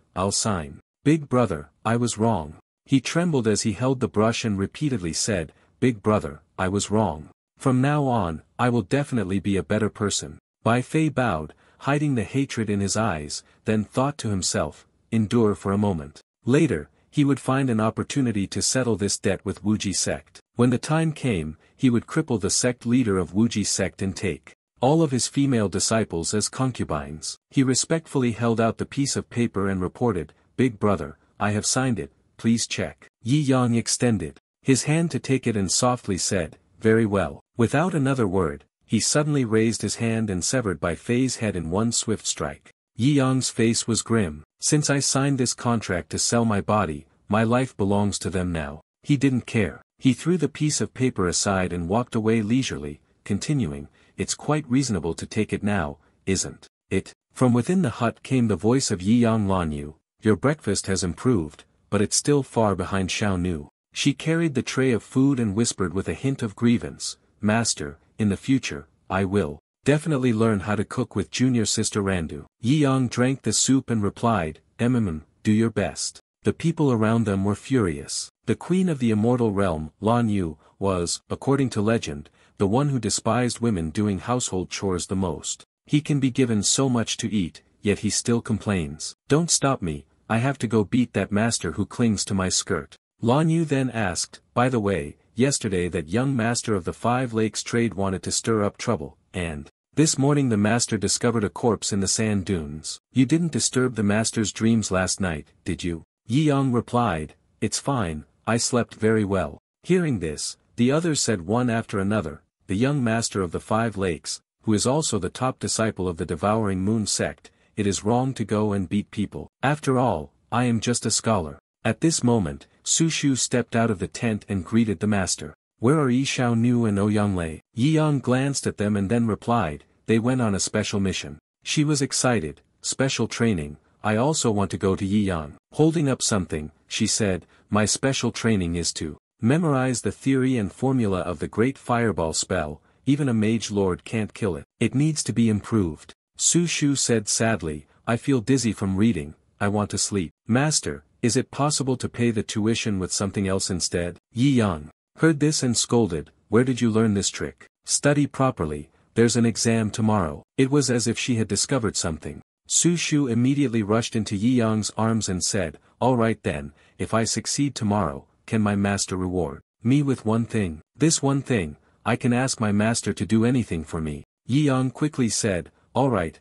Big brother, I was wrong. He trembled as he held the brush and repeatedly said, Big brother, I was wrong. From now on, I will definitely be a better person. Bai Fei bowed, hiding the hatred in his eyes, then thought to himself, endure for a moment. Later, he would find an opportunity to settle this debt with Wuji sect. When the time came, he would cripple the sect leader of Wuji sect and take all of his female disciples as concubines. He respectfully held out the piece of paper and reported, Big brother, I have signed it, please check. Yi Yang extended his hand to take it and softly said, very well. Without another word, he suddenly raised his hand and severed Bai Fei's head in one swift strike. Yi Yang's face was grim. Since I signed this contract to sell my body, my life belongs to them now. He didn't care. He threw the piece of paper aside and walked away leisurely, continuing, it's quite reasonable to take it now, isn't it? From within the hut came the voice of Yi Yang Lanyu, your breakfast has improved, but it's still far behind Xiao Nu. She carried the tray of food and whispered with a hint of grievance, Master, in the future, I will definitely learn how to cook with junior sister Randu. Yi Yang drank the soup and replied, do your best. The people around them were furious. The queen of the immortal realm, Lan Yu, was, according to legend, the one who despised women doing household chores the most. He can be given so much to eat, yet he still complains. Don't stop me, I have to go beat that master who clings to my skirt. Lan Yu then asked, by the way, yesterday that young master of the 5 Lakes trade wanted to stir up trouble, and this morning the master discovered a corpse in the sand dunes. You didn't disturb the master's dreams last night, did you? Yi Yang replied, it's fine, I slept very well. Hearing this, the others said one after another, the young master of the 5 Lakes, who is also the top disciple of the Devouring Moon sect, it is wrong to go and beat people. After all, I am just a scholar. At this moment, Su Shu stepped out of the tent and greeted the master. Where are Yi Xiaonu and Ouyang Lei? Yi Yang glanced at them and then replied, they went on a special mission. She was excited, special training, I also want to go to Yi Yang. Holding up something, she said, my special training is to memorize the theory and formula of the great fireball spell, even a mage lord can't kill it. It needs to be improved. Su Shu said sadly, I feel dizzy from reading, I want to sleep. Master, is it possible to pay the tuition with something else instead? Yi Yang heard this and scolded, where did you learn this trick? Study properly, there's an exam tomorrow. It was as if she had discovered something. Su Shu immediately rushed into Yi Yang's arms and said, all right then, if I succeed tomorrow, can my master reward me with one thing? This one thing, I can ask my master to do anything for me. Yi Yang quickly said, all right,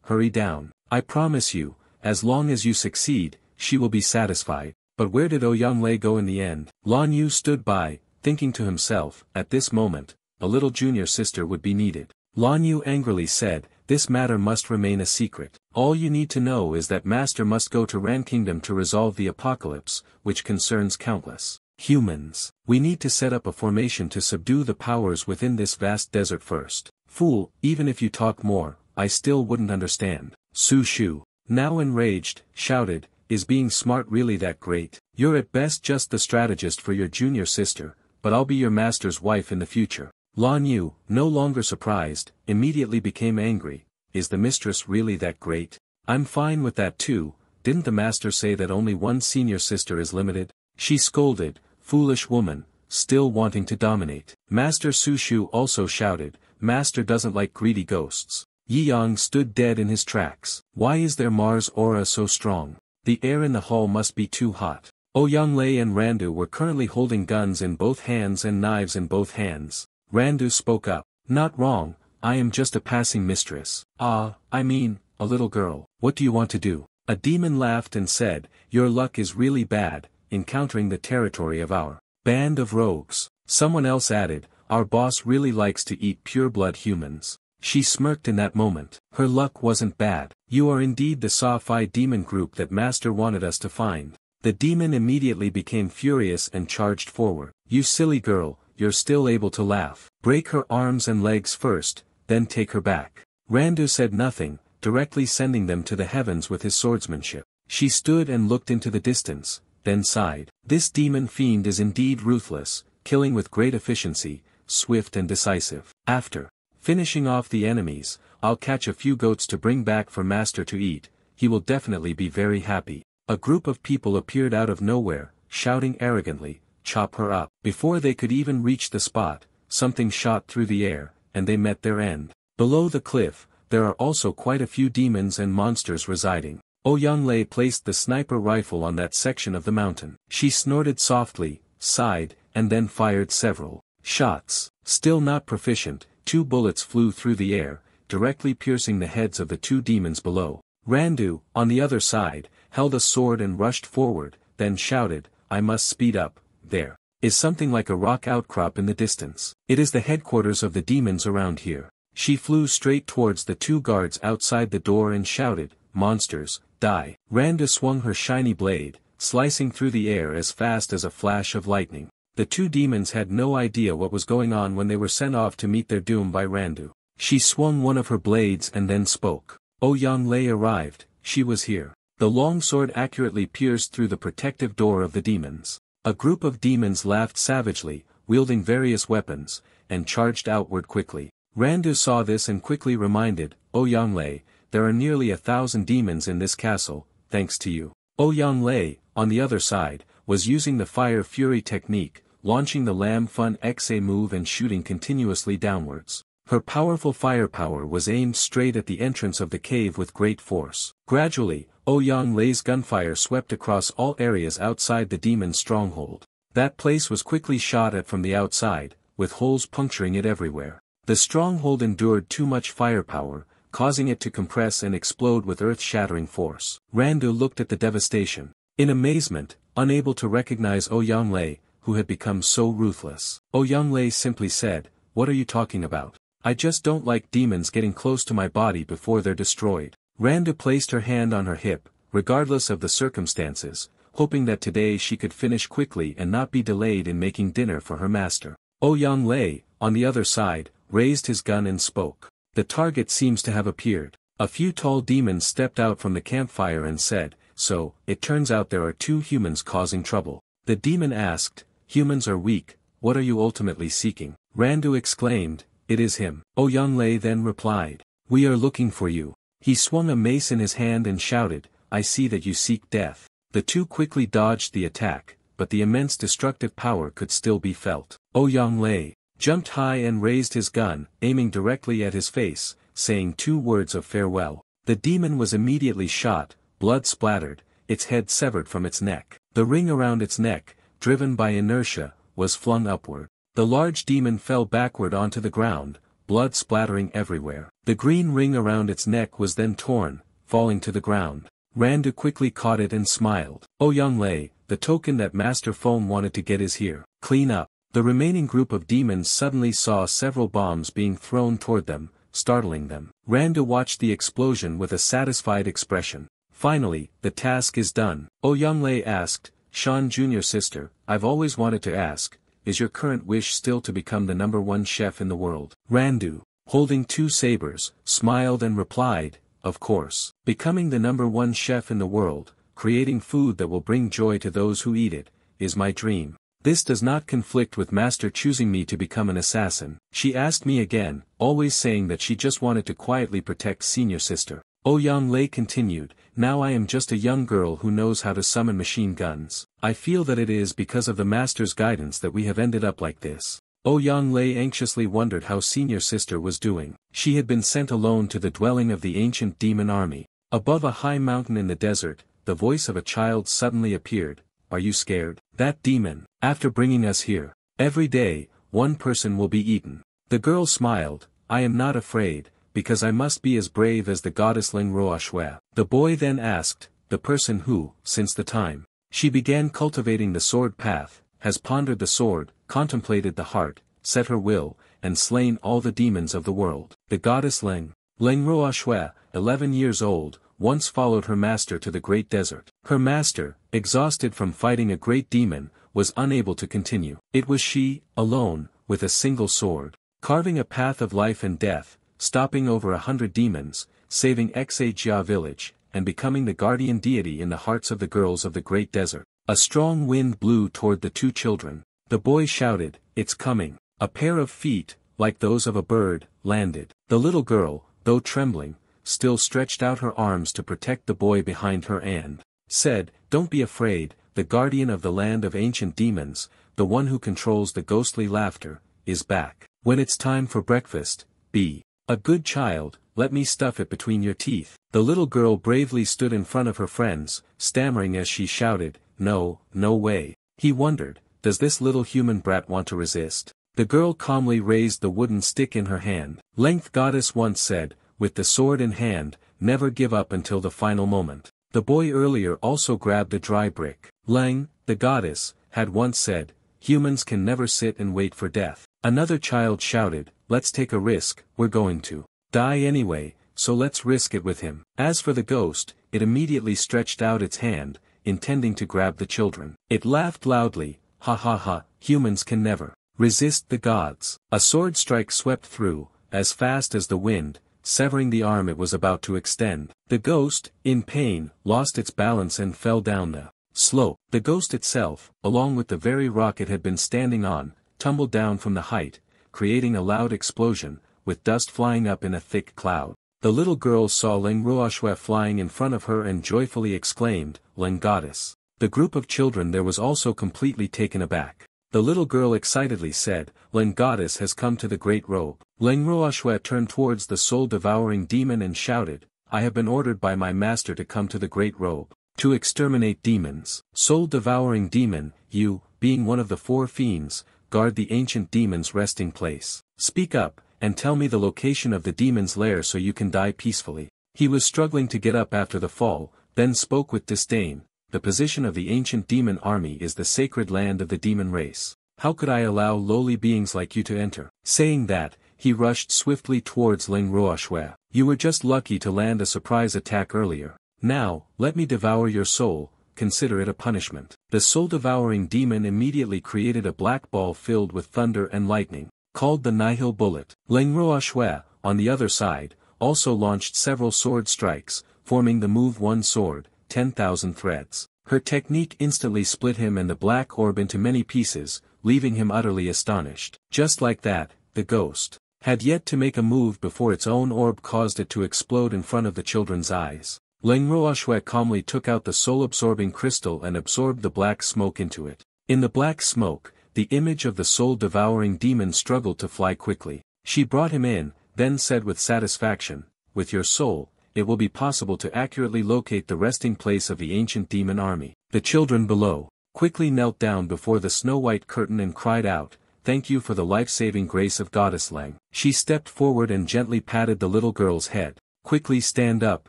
hurry down. I promise you, as long as you succeed, she will be satisfied. But where did Ouyang Lei go in the end? Lan Yu stood by, thinking to himself, at this moment, a little junior sister would be needed. Lan Yu angrily said, this matter must remain a secret. All you need to know is that master must go to Ran Kingdom to resolve the apocalypse, which concerns countless humans. We need to set up a formation to subdue the powers within this vast desert first. Fool, even if you talk more, I still wouldn't understand. Su Shu, now enraged, shouted, is being smart really that great? You're at best just the strategist for your junior sister, but I'll be your master's wife in the future. Lan Yu, no longer surprised, immediately became angry, is the mistress really that great? I'm fine with that too, didn't the master say that only one senior sister is limited? She scolded, foolish woman, still wanting to dominate. Master Su Shu also shouted, master doesn't like greedy ghosts. Yi Yang stood dead in his tracks. Why is their Mars aura so strong? The air in the hall must be too hot. Ouyang Lei and Randu were currently holding guns in both hands and knives in both hands. Randu spoke up, not wrong, I am just a passing mistress. I mean, a little girl. What do you want to do? A demon laughed and said, your luck is really bad, encountering the territory of our band of rogues. Someone else added, our boss really likes to eat pure-blood humans. She smirked in that moment. Her luck wasn't bad. You are indeed the Sa-Fi demon group that master wanted us to find. The demon immediately became furious and charged forward. You silly girl, you're still able to laugh. Break her arms and legs first, then take her back. Randu said nothing, directly sending them to the heavens with his swordsmanship. She stood and looked into the distance, then sighed. This demon fiend is indeed ruthless, killing with great efficiency, swift and decisive. After finishing off the enemies, I'll catch a few goats to bring back for master to eat, he will definitely be very happy. A group of people appeared out of nowhere, shouting arrogantly, chop her up. Before they could even reach the spot, something shot through the air, and they met their end. Below the cliff, there are also quite a few demons and monsters residing. Ouyang Lei placed the sniper rifle on that section of the mountain. She snorted softly, sighed, and then fired several shots. Still not proficient, 2 bullets flew through the air, directly piercing the heads of the 2 demons below. Randu, on the other side, held a sword and rushed forward, then shouted, I must speed up. There is something like a rock outcrop in the distance. It is the headquarters of the demons around here. She flew straight towards the 2 guards outside the door and shouted, monsters, die. Randa swung her shiny blade, slicing through the air as fast as a flash of lightning. The 2 demons had no idea what was going on when they were sent off to meet their doom by Randu. She swung one of her blades and then spoke. Ouyang Lei arrived, she was here. The long sword accurately pierced through the protective door of the demons. A group of demons laughed savagely, wielding various weapons, and charged outward quickly. Randu saw this and quickly reminded, Ouyang Lei, there are nearly 1,000 demons in this castle, thanks to you. Ouyang Lei, on the other side, was using the Fire Fury technique, launching the Lam Fun XA move and shooting continuously downwards. Her powerful firepower was aimed straight at the entrance of the cave with great force. Gradually, Yang Lei's gunfire swept across all areas outside the demon's stronghold. That place was quickly shot at from the outside, with holes puncturing it everywhere. The stronghold endured too much firepower, causing it to compress and explode with earth-shattering force. Randu looked at the devastation. In amazement, unable to recognize Yang Lei, who had become so ruthless. Yang Lei simply said, "What are you talking about? I just don't like demons getting close to my body before they're destroyed." Randu placed her hand on her hip, regardless of the circumstances, hoping that today she could finish quickly and not be delayed in making dinner for her master. Yang Lei, on the other side, raised his gun and spoke. The target seems to have appeared. A few tall demons stepped out from the campfire and said, "So, it turns out there are 2 humans causing trouble." The demon asked, "Humans are weak, what are you ultimately seeking?" Randu exclaimed, "It is him." Yang Lei then replied, "We are looking for you." He swung a mace in his hand and shouted, "I see that you seek death." The 2 quickly dodged the attack, but the immense destructive power could still be felt. Yang Lei jumped high and raised his gun, aiming directly at his face, saying 2 words of farewell. The demon was immediately shot, blood splattered, its head severed from its neck. The ring around its neck, driven by inertia, was flung upward. The large demon fell backward onto the ground, blood splattering everywhere. The green ring around its neck was then torn, falling to the ground. Randu quickly caught it and smiled. Yang Lei, the token that Master Foam wanted to get is here. Clean up. The remaining group of demons suddenly saw several bombs being thrown toward them, startling them. Randu watched the explosion with a satisfied expression. Finally, the task is done. Yang Lei asked, "Shan Jr. sister, I've always wanted to ask, is your current wish still to become the #1 chef in the world?" Randu, holding 2 sabers, smiled and replied, "Of course. Becoming the #1 chef in the world, creating food that will bring joy to those who eat it, is my dream. This does not conflict with Master choosing me to become an assassin." She asked me again, always saying that she just wanted to quietly protect senior sister. Yang Lei continued, "Now I am just a young girl who knows how to summon machine guns. I feel that it is because of the Master's guidance that we have ended up like this." Yang Lei anxiously wondered how senior sister was doing. She had been sent alone to the dwelling of the ancient demon army. Above a high mountain in the desert, the voice of a child suddenly appeared. "Are you scared? That demon, after bringing us here, every day, 1 person will be eaten." The girl smiled, "I am not afraid, because I must be as brave as the goddess Ling Roashue." The boy then asked, "The person who, since the time she began cultivating the sword path, has pondered the sword, contemplated the heart, set her will, and slain all the demons of the world." The goddess Ling Roashue, 11 years old, once followed her master to the great desert. Her master, exhausted from fighting a great demon, was unable to continue. It was she, alone, with a single sword, carving a path of life and death, stopping over 100 demons, saving Xajia village, and becoming the guardian deity in the hearts of the girls of the great desert. A strong wind blew toward the 2 children. The boy shouted, "It's coming." A pair of feet, like those of a bird, landed. The little girl, though trembling, still stretched out her arms to protect the boy behind her and said, "Don't be afraid, the guardian of the land of ancient demons, the one who controls the ghostly laughter, is back. When it's time for breakfast, be a good child, let me stuff it between your teeth." The little girl bravely stood in front of her friends, stammering as she shouted, "No, no way." He wondered, does this little human brat want to resist? The girl calmly raised the wooden stick in her hand. Length Goddess once said, with the sword in hand, never give up until the final moment. The boy earlier also grabbed a dry brick. Lang, the goddess, had once said, humans can never sit and wait for death. Another child shouted, let's take a risk, we're going to die anyway, so let's risk it with him. As for the ghost, it immediately stretched out its hand, intending to grab the children. It laughed loudly, ha ha ha, humans can never resist the gods. A sword strike swept through, as fast as the wind, severing the arm it was about to extend. The ghost, in pain, lost its balance and fell down the slope. The ghost itself, along with the very rock it had been standing on, tumbled down from the height, creating a loud explosion, with dust flying up in a thick cloud. The little girl saw Ling Ruoshue flying in front of her and joyfully exclaimed, Ling Goddess. The group of children there was also completely taken aback. The little girl excitedly said, Ling Goddess has come to the great robe. Ling Ruoshue turned towards the soul-devouring demon and shouted, I have been ordered by my master to come to the Great Robe, to exterminate demons. Soul-devouring demon, you, being one of the 4 fiends, guard the ancient demon's resting place. Speak up, and tell me the location of the demon's lair so you can die peacefully. He was struggling to get up after the fall, then spoke with disdain. The position of the ancient demon army is the sacred land of the demon race. How could I allow lowly beings like you to enter? Saying that, he rushed swiftly towards Ling Ruoxue. You were just lucky to land a surprise attack earlier. Now, let me devour your soul, consider it a punishment. The soul-devouring demon immediately created a black ball filled with thunder and lightning, called the Nihil Bullet. Ling Ruoxue, on the other side, also launched several sword strikes, forming the move one sword, 10,000 threads. Her technique instantly split him and the black orb into many pieces, leaving him utterly astonished. Just like that, the ghost had yet to make a move before its own orb caused it to explode in front of the children's eyes. Ling Ruoxue calmly took out the soul-absorbing crystal and absorbed the black smoke into it. In the black smoke, the image of the soul-devouring demon struggled to fly quickly. She brought him in, then said with satisfaction, with your soul, it will be possible to accurately locate the resting place of the ancient demon army. The children below quickly knelt down before the snow-white curtain and cried out, thank you for the life-saving grace of Goddess Lang. She stepped forward and gently patted the little girl's head. Quickly stand up,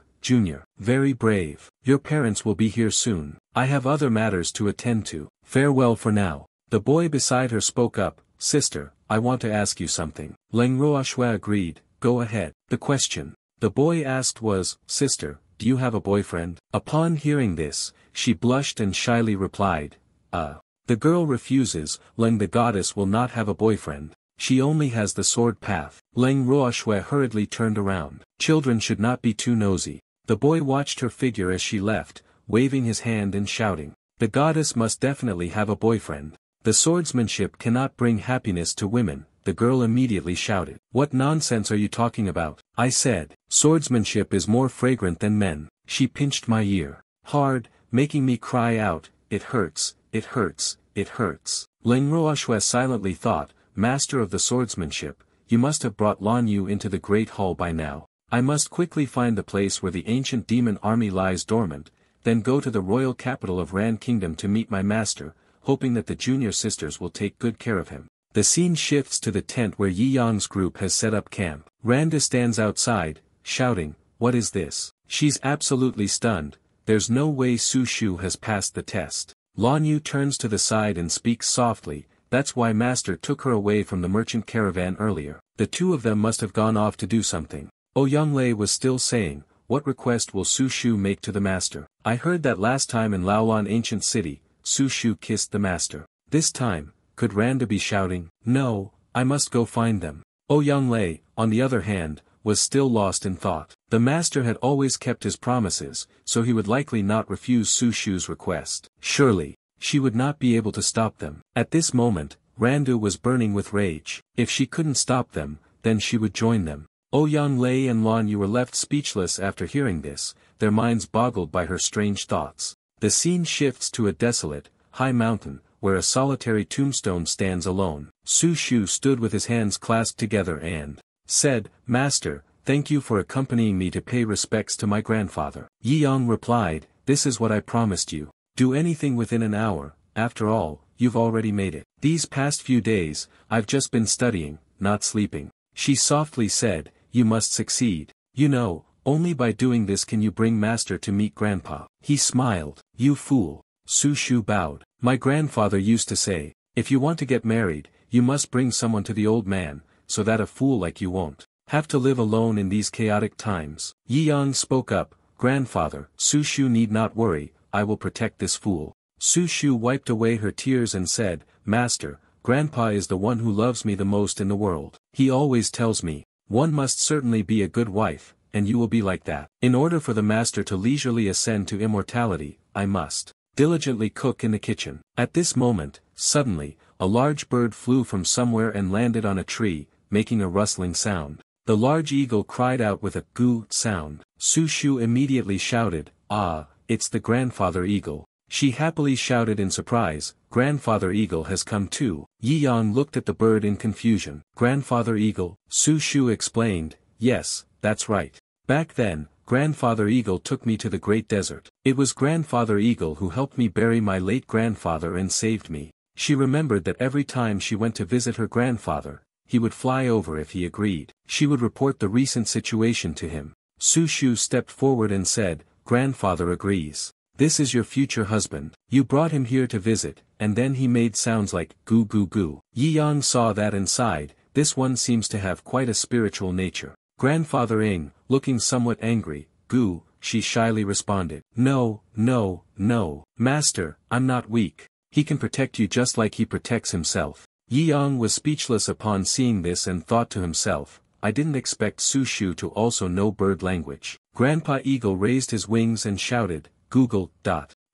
Junior. Very brave. Your parents will be here soon. I have other matters to attend to. Farewell for now. The boy beside her spoke up, sister, I want to ask you something. Ling Ruoxue agreed, go ahead. The question the boy asked was, sister, do you have a boyfriend? Upon hearing this, she blushed and shyly replied, The girl refuses, Ling the goddess will not have a boyfriend. She only has the sword path. Ling Ruoxue hurriedly turned around. Children should not be too nosy. The boy watched her figure as she left, waving his hand and shouting. The goddess must definitely have a boyfriend. The swordsmanship cannot bring happiness to women, the girl immediately shouted. What nonsense are you talking about? I said, swordsmanship is more fragrant than men. She pinched my ear hard, making me cry out, it hurts, it hurts, it hurts. Ling Ruoxue silently thought, master of the swordsmanship, you must have brought Lan Yu into the great hall by now. I must quickly find the place where the ancient demon army lies dormant, then go to the royal capital of Ran Kingdom to meet my master, hoping that the junior sisters will take good care of him. The scene shifts to the tent where Yi Yang's group has set up camp. Randa stands outside, shouting, what is this? She's absolutely stunned, there's no way Su Shu has passed the test. Lan Yu turns to the side and speaks softly, that's why master took her away from the merchant caravan earlier. The two of them must have gone off to do something. Young Lei was still saying, what request will Su Shu make to the master? I heard that last time in Laolan ancient city, Su Shu kissed the master. This time, could Randa be shouting, no, I must go find them. Young Lei, on the other hand, was still lost in thought. The master had always kept his promises, so he would likely not refuse Su Shu's request. Surely, she would not be able to stop them. At this moment, Randu was burning with rage. If she couldn't stop them, then she would join them. Young Lei and Lan Yu were left speechless after hearing this, their minds boggled by her strange thoughts. The scene shifts to a desolate, high mountain, where a solitary tombstone stands alone. Su Shu stood with his hands clasped together and said, Master, thank you for accompanying me to pay respects to my grandfather. Yi Yang replied, this is what I promised you. Do anything within an hour, after all, you've already made it. These past few days, I've just been studying, not sleeping. She softly said, you must succeed. You know, only by doing this can you bring master to meet grandpa. He smiled. You fool. Su Shu bowed. My grandfather used to say, if you want to get married, you must bring someone to the old man, so that a fool like you won't have to live alone in these chaotic times. Yi Yang spoke up, grandfather, Su Shu need not worry, I will protect this fool. Su Shu wiped away her tears and said, Master, grandpa is the one who loves me the most in the world. He always tells me, one must certainly be a good wife, and you will be like that. In order for the master to leisurely ascend to immortality, I must diligently cook in the kitchen. At this moment, suddenly, a large bird flew from somewhere and landed on a tree, making a rustling sound. The large eagle cried out with a goo sound. Su Shu immediately shouted, ah, it's the grandfather eagle. She happily shouted in surprise, grandfather eagle has come too. Yi Yang looked at the bird in confusion. Grandfather eagle, Su Shu explained, yes, that's right. Back then, Grandfather Eagle took me to the Great Desert. It was Grandfather Eagle who helped me bury my late grandfather and saved me. She remembered that every time she went to visit her grandfather, he would fly over if he agreed. She would report the recent situation to him. Su Shu stepped forward and said, "Grandfather agrees. This is your future husband. You brought him here to visit," and then he made sounds like, "goo goo goo." Yi Yang saw that and sighed, "This one seems to have quite a spiritual nature." Grandfather Ing, looking somewhat angry, "Goo," she shyly responded. "No, no, no. Master, I'm not weak. He can protect you just like he protects himself." Yi Yang was speechless upon seeing this and thought to himself, "I didn't expect Su Shu to also know bird language." Grandpa Eagle raised his wings and shouted, "Google."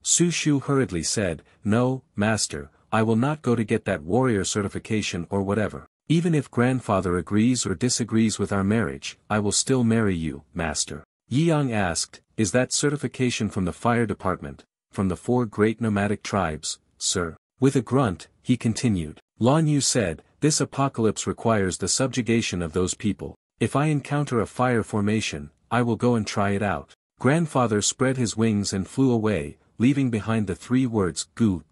Su Shu hurriedly said, "No, Master, I will not go to get that warrior certification or whatever. Even if grandfather agrees or disagrees with our marriage, I will still marry you, Master." Yi Yang asked, "Is that certification from the fire department, from the 4 great nomadic tribes, sir?" With a grunt, he continued, "Lan Yu said, this apocalypse requires the subjugation of those people. If I encounter a fire formation, I will go and try it out." Grandfather spread his wings and flew away, leaving behind the 3 words, "Goo."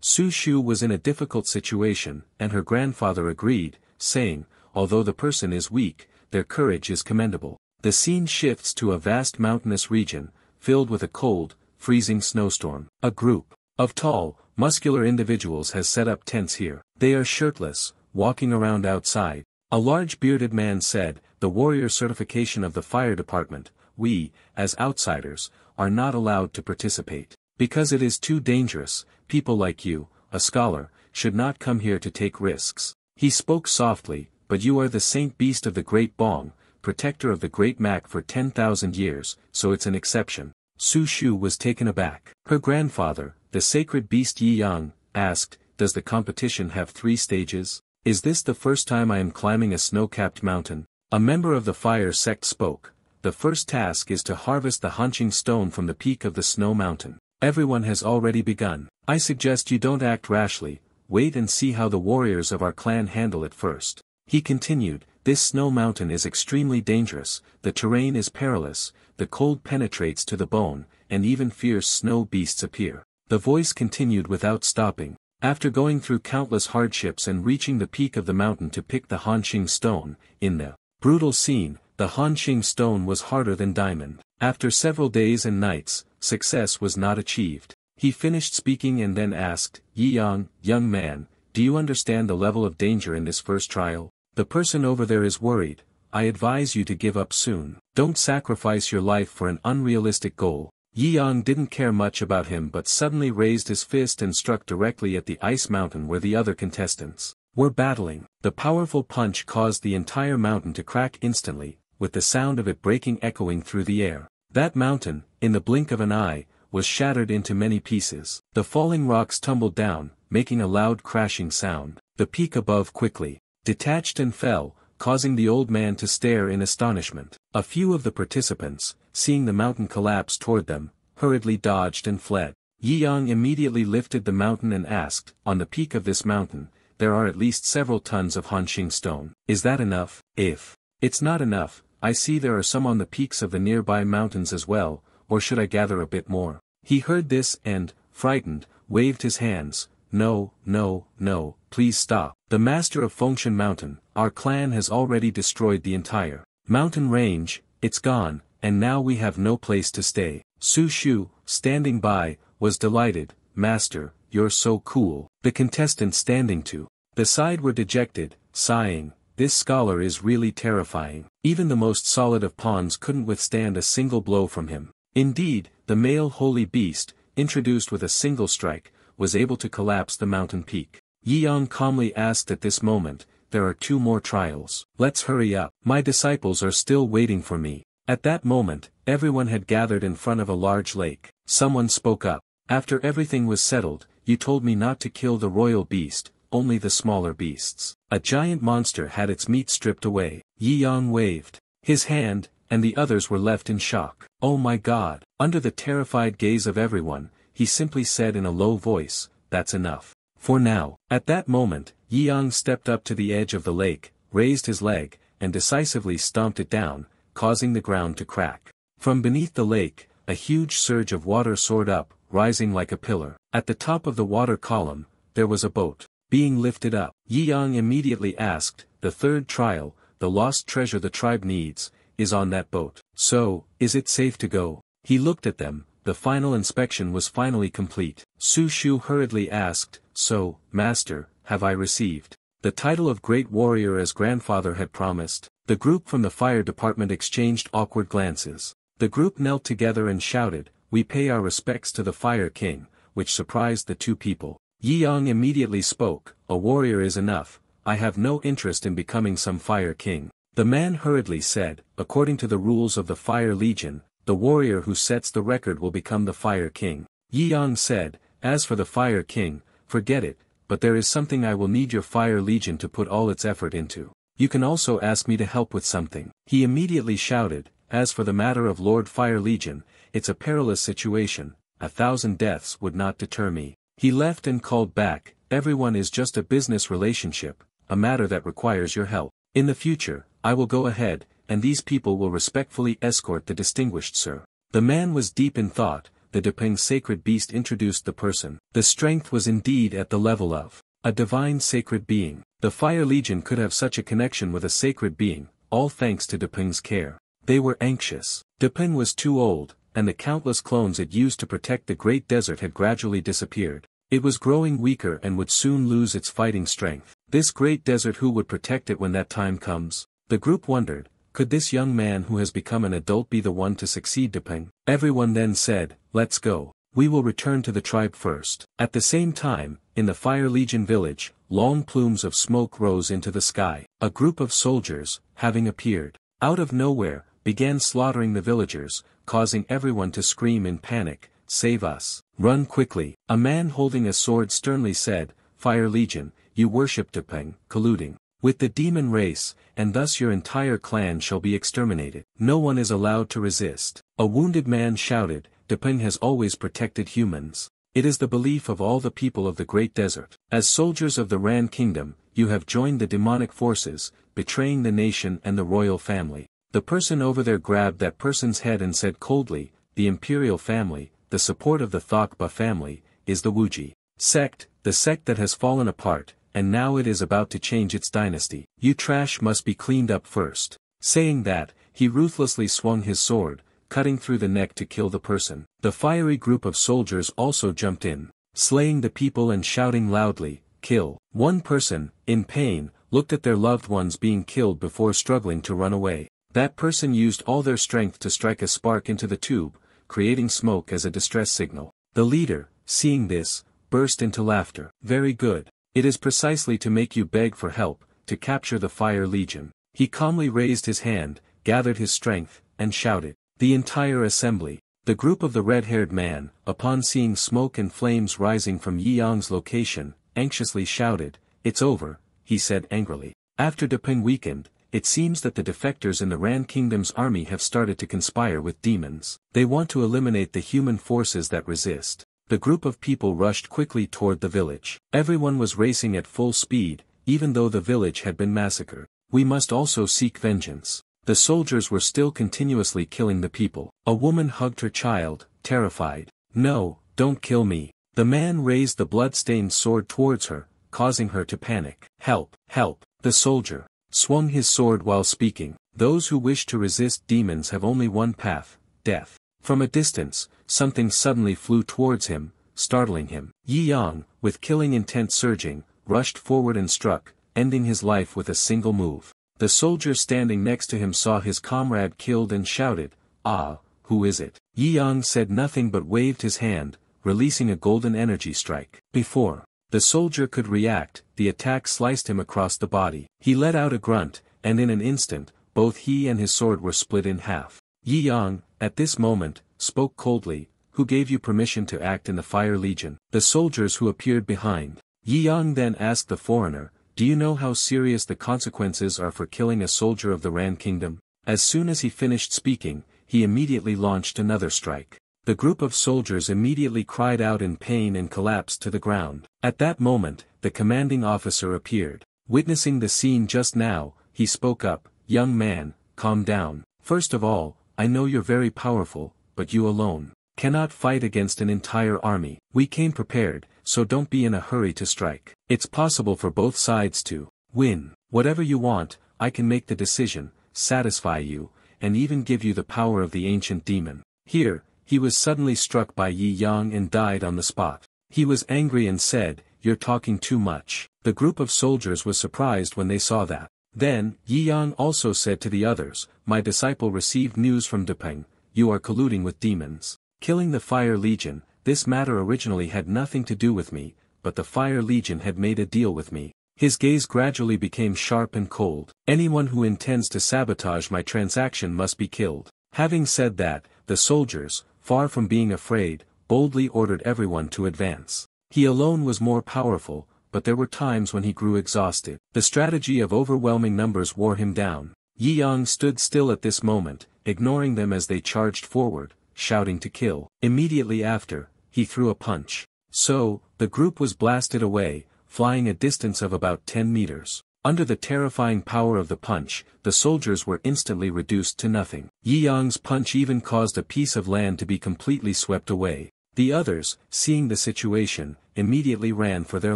Su Shu was in a difficult situation, and her grandfather agreed, saying, "Although the person is weak, their courage is commendable." The scene shifts to a vast mountainous region, filled with a cold, freezing snowstorm. A group of tall, muscular individuals has set up tents here. They are shirtless, walking around outside. A large bearded man said, "The warrior certification of the fire department, we, as outsiders, are not allowed to participate. Because it is too dangerous, people like you, a scholar, should not come here to take risks." He spoke softly, "But you are the saint beast of the Great Bong, protector of the Great Mac for 10,000 years, so it's an exception." Su Shu was taken aback. Her grandfather, the sacred beast Yi Yang, asked, "Does the competition have 3 stages? Is this the first time I am climbing a snow-capped mountain?" A member of the fire sect spoke, "The first task is to harvest the hunching stone from the peak of the snow mountain. Everyone has already begun. I suggest you don't act rashly, wait and see how the warriors of our clan handle it first." He continued, "This snow mountain is extremely dangerous, the terrain is perilous, the cold penetrates to the bone, and even fierce snow beasts appear." The voice continued without stopping. After going through countless hardships and reaching the peak of the mountain to pick the Hanxing stone, in the brutal scene, the Hanxing stone was harder than diamond. After several days and nights, success was not achieved. He finished speaking and then asked, "Yi Yang, young man, do you understand the level of danger in this first trial? The person over there is worried. I advise you to give up soon. Don't sacrifice your life for an unrealistic goal." Yi Yang didn't care much about him but suddenly raised his fist and struck directly at the ice mountain where the other contestants were battling. The powerful punch caused the entire mountain to crack instantly, with the sound of it breaking echoing through the air. That mountain, in the blink of an eye, was shattered into many pieces. The falling rocks tumbled down, making a loud crashing sound. The peak above quickly detached and fell, causing the old man to stare in astonishment. A few of the participants, seeing the mountain collapse toward them, hurriedly dodged and fled. Yi Yang immediately lifted the mountain and asked, "On the peak of this mountain, there are at least several tons of Hanxing stone. Is that enough? If it's not enough, I see there are some on the peaks of the nearby mountains as well, or should I gather a bit more?" He heard this and, frightened, waved his hands. "No, no, no, please stop. The master of Fengshan Mountain, our clan has already destroyed the entire mountain range, it's gone, and now we have no place to stay." Su Shu, standing by, was delighted. "Master, you're so cool." The contestants standing to the side were dejected, sighing, "This scholar is really terrifying. Even the most solid of pawns couldn't withstand a single blow from him." Indeed, the male holy beast, introduced with a single strike, was able to collapse the mountain peak. Yi Yang calmly asked at this moment, "There are 2 more trials. Let's hurry up. My disciples are still waiting for me." At that moment, everyone had gathered in front of a large lake. Someone spoke up. "After everything was settled, you told me not to kill the royal beast, only the smaller beasts." A giant monster had its meat stripped away. Yi Yang waved his hand, and the others were left in shock. "Oh my God!" Under the terrified gaze of everyone, he simply said in a low voice, "That's enough. For now." At that moment, Yi Yang stepped up to the edge of the lake, raised his leg, and decisively stomped it down, causing the ground to crack. From beneath the lake, a huge surge of water soared up, rising like a pillar. At the top of the water column, there was a boat, being lifted up. Yi Yang immediately asked, "The third trial, the lost treasure the tribe needs, is on that boat. So, is it safe to go?" He looked at them. The final inspection was finally complete. Su Shu hurriedly asked, "So, Master, have I received the title of Great Warrior as grandfather had promised?" The group from the fire department exchanged awkward glances. The group knelt together and shouted, "We pay our respects to the Fire King," which surprised the two people. Yi Yang immediately spoke, "A warrior is enough, I have no interest in becoming some Fire King." The man hurriedly said, "According to the rules of the Fire Legion, the warrior who sets the record will become the Fire King." Yi Yang said, "As for the Fire King, forget it, but there is something I will need your Fire Legion to put all its effort into. You can also ask me to help with something." He immediately shouted, "As for the matter of Lord Fire Legion, it's a perilous situation, 1,000 deaths would not deter me." He left and called back, "Everyone is just a business relationship, a matter that requires your help. In the future, I will go ahead, and these people will respectfully escort the distinguished sir." The man was deep in thought. The Depeng sacred beast introduced the person. The strength was indeed at the level of a divine sacred being. The Fire Legion could have such a connection with a sacred being, all thanks to Depeng's care. They were anxious. Depeng was too old, and the countless clones it used to protect the great desert had gradually disappeared. It was growing weaker and would soon lose its fighting strength. This great desert, who would protect it when that time comes? The group wondered, could this young man who has become an adult be the one to succeed Depeng? Everyone then said, "Let's go. We will return to the tribe first." At the same time, in the Fire Legion village, long plumes of smoke rose into the sky. A group of soldiers, having appeared out of nowhere, began slaughtering the villagers, causing everyone to scream in panic, "Save us! Run quickly!" A man holding a sword sternly said, "Fire Legion, you worship Depeng, colluding with the demon race, and thus your entire clan shall be exterminated. No one is allowed to resist." A wounded man shouted, "Depeng has always protected humans. It is the belief of all the people of the Great Desert. As soldiers of the Ran Kingdom, you have joined the demonic forces, betraying the nation and the royal family." The person over there grabbed that person's head and said coldly, "The imperial family, the support of the Thokpa family, is the Wuji sect, the sect that has fallen apart, and now it is about to change its dynasty. You trash must be cleaned up first." Saying that, he ruthlessly swung his sword, cutting through the neck to kill the person. The fiery group of soldiers also jumped in, slaying the people and shouting loudly, "Kill!" One person, in pain, looked at their loved ones being killed before struggling to run away. That person used all their strength to strike a spark into the tube, creating smoke as a distress signal. The leader, seeing this, burst into laughter. "Very good. It is precisely to make you beg for help, to capture the Fire Legion." He calmly raised his hand, gathered his strength, and shouted. The entire assembly, the group of the red-haired man, upon seeing smoke and flames rising from Yi Yang's location, anxiously shouted, "It's over," he said angrily. After Depeng weakened, it seems that the defectors in the Ran Kingdom's army have started to conspire with demons. They want to eliminate the human forces that resist. The group of people rushed quickly toward the village. Everyone was racing at full speed, even though the village had been massacred. "We must also seek vengeance." The soldiers were still continuously killing the people. A woman hugged her child, terrified. "No, don't kill me." The man raised the blood-stained sword towards her, causing her to panic. "Help! Help!" The soldier swung his sword while speaking. "Those who wish to resist demons have only one path, death." From a distance, something suddenly flew towards him, startling him. Yi Yang, with killing intent surging, rushed forward and struck, ending his life with a single move. The soldier standing next to him saw his comrade killed and shouted, "Ah, who is it?" Yi Yang said nothing but waved his hand, releasing a golden energy strike. Before the soldier could react, the attack sliced him across the body. He let out a grunt, and in an instant, both he and his sword were split in half. Yi Yang, at this moment, spoke coldly, "Who gave you permission to act in the Fire Legion?" The soldiers who appeared behind. Yi Yang then asked the foreigner, "Do you know how serious the consequences are for killing a soldier of the Ran Kingdom?" As soon as he finished speaking, he immediately launched another strike. The group of soldiers immediately cried out in pain and collapsed to the ground. At that moment, the commanding officer appeared. Witnessing the scene just now, he spoke up, "Young man, calm down. First of all, I know you're very powerful, but you alone cannot fight against an entire army. We came prepared, so don't be in a hurry to strike. It's possible for both sides to win. Whatever you want, I can make the decision, satisfy you, and even give you the power of the ancient demon. Here, he was suddenly struck by Yi Yang and died on the spot. He was angry and said, "You're talking too much." The group of soldiers was surprised when they saw that. Then, Yi Yang also said to the others, "My disciple received news from Depeng, you are colluding with demons. Killing the Fire Legion, this matter originally had nothing to do with me, but the Fire Legion had made a deal with me." His gaze gradually became sharp and cold. "Anyone who intends to sabotage my transaction must be killed." Having said that, the soldiers, far from being afraid, boldly ordered everyone to advance. He alone was more powerful, but there were times when he grew exhausted. The strategy of overwhelming numbers wore him down. Yi Yang stood still at this moment, ignoring them as they charged forward, shouting to kill. Immediately after, he threw a punch. So, the group was blasted away, flying a distance of about 10 meters. Under the terrifying power of the punch, the soldiers were instantly reduced to nothing. Yi Yang's punch even caused a piece of land to be completely swept away. The others, seeing the situation, immediately ran for their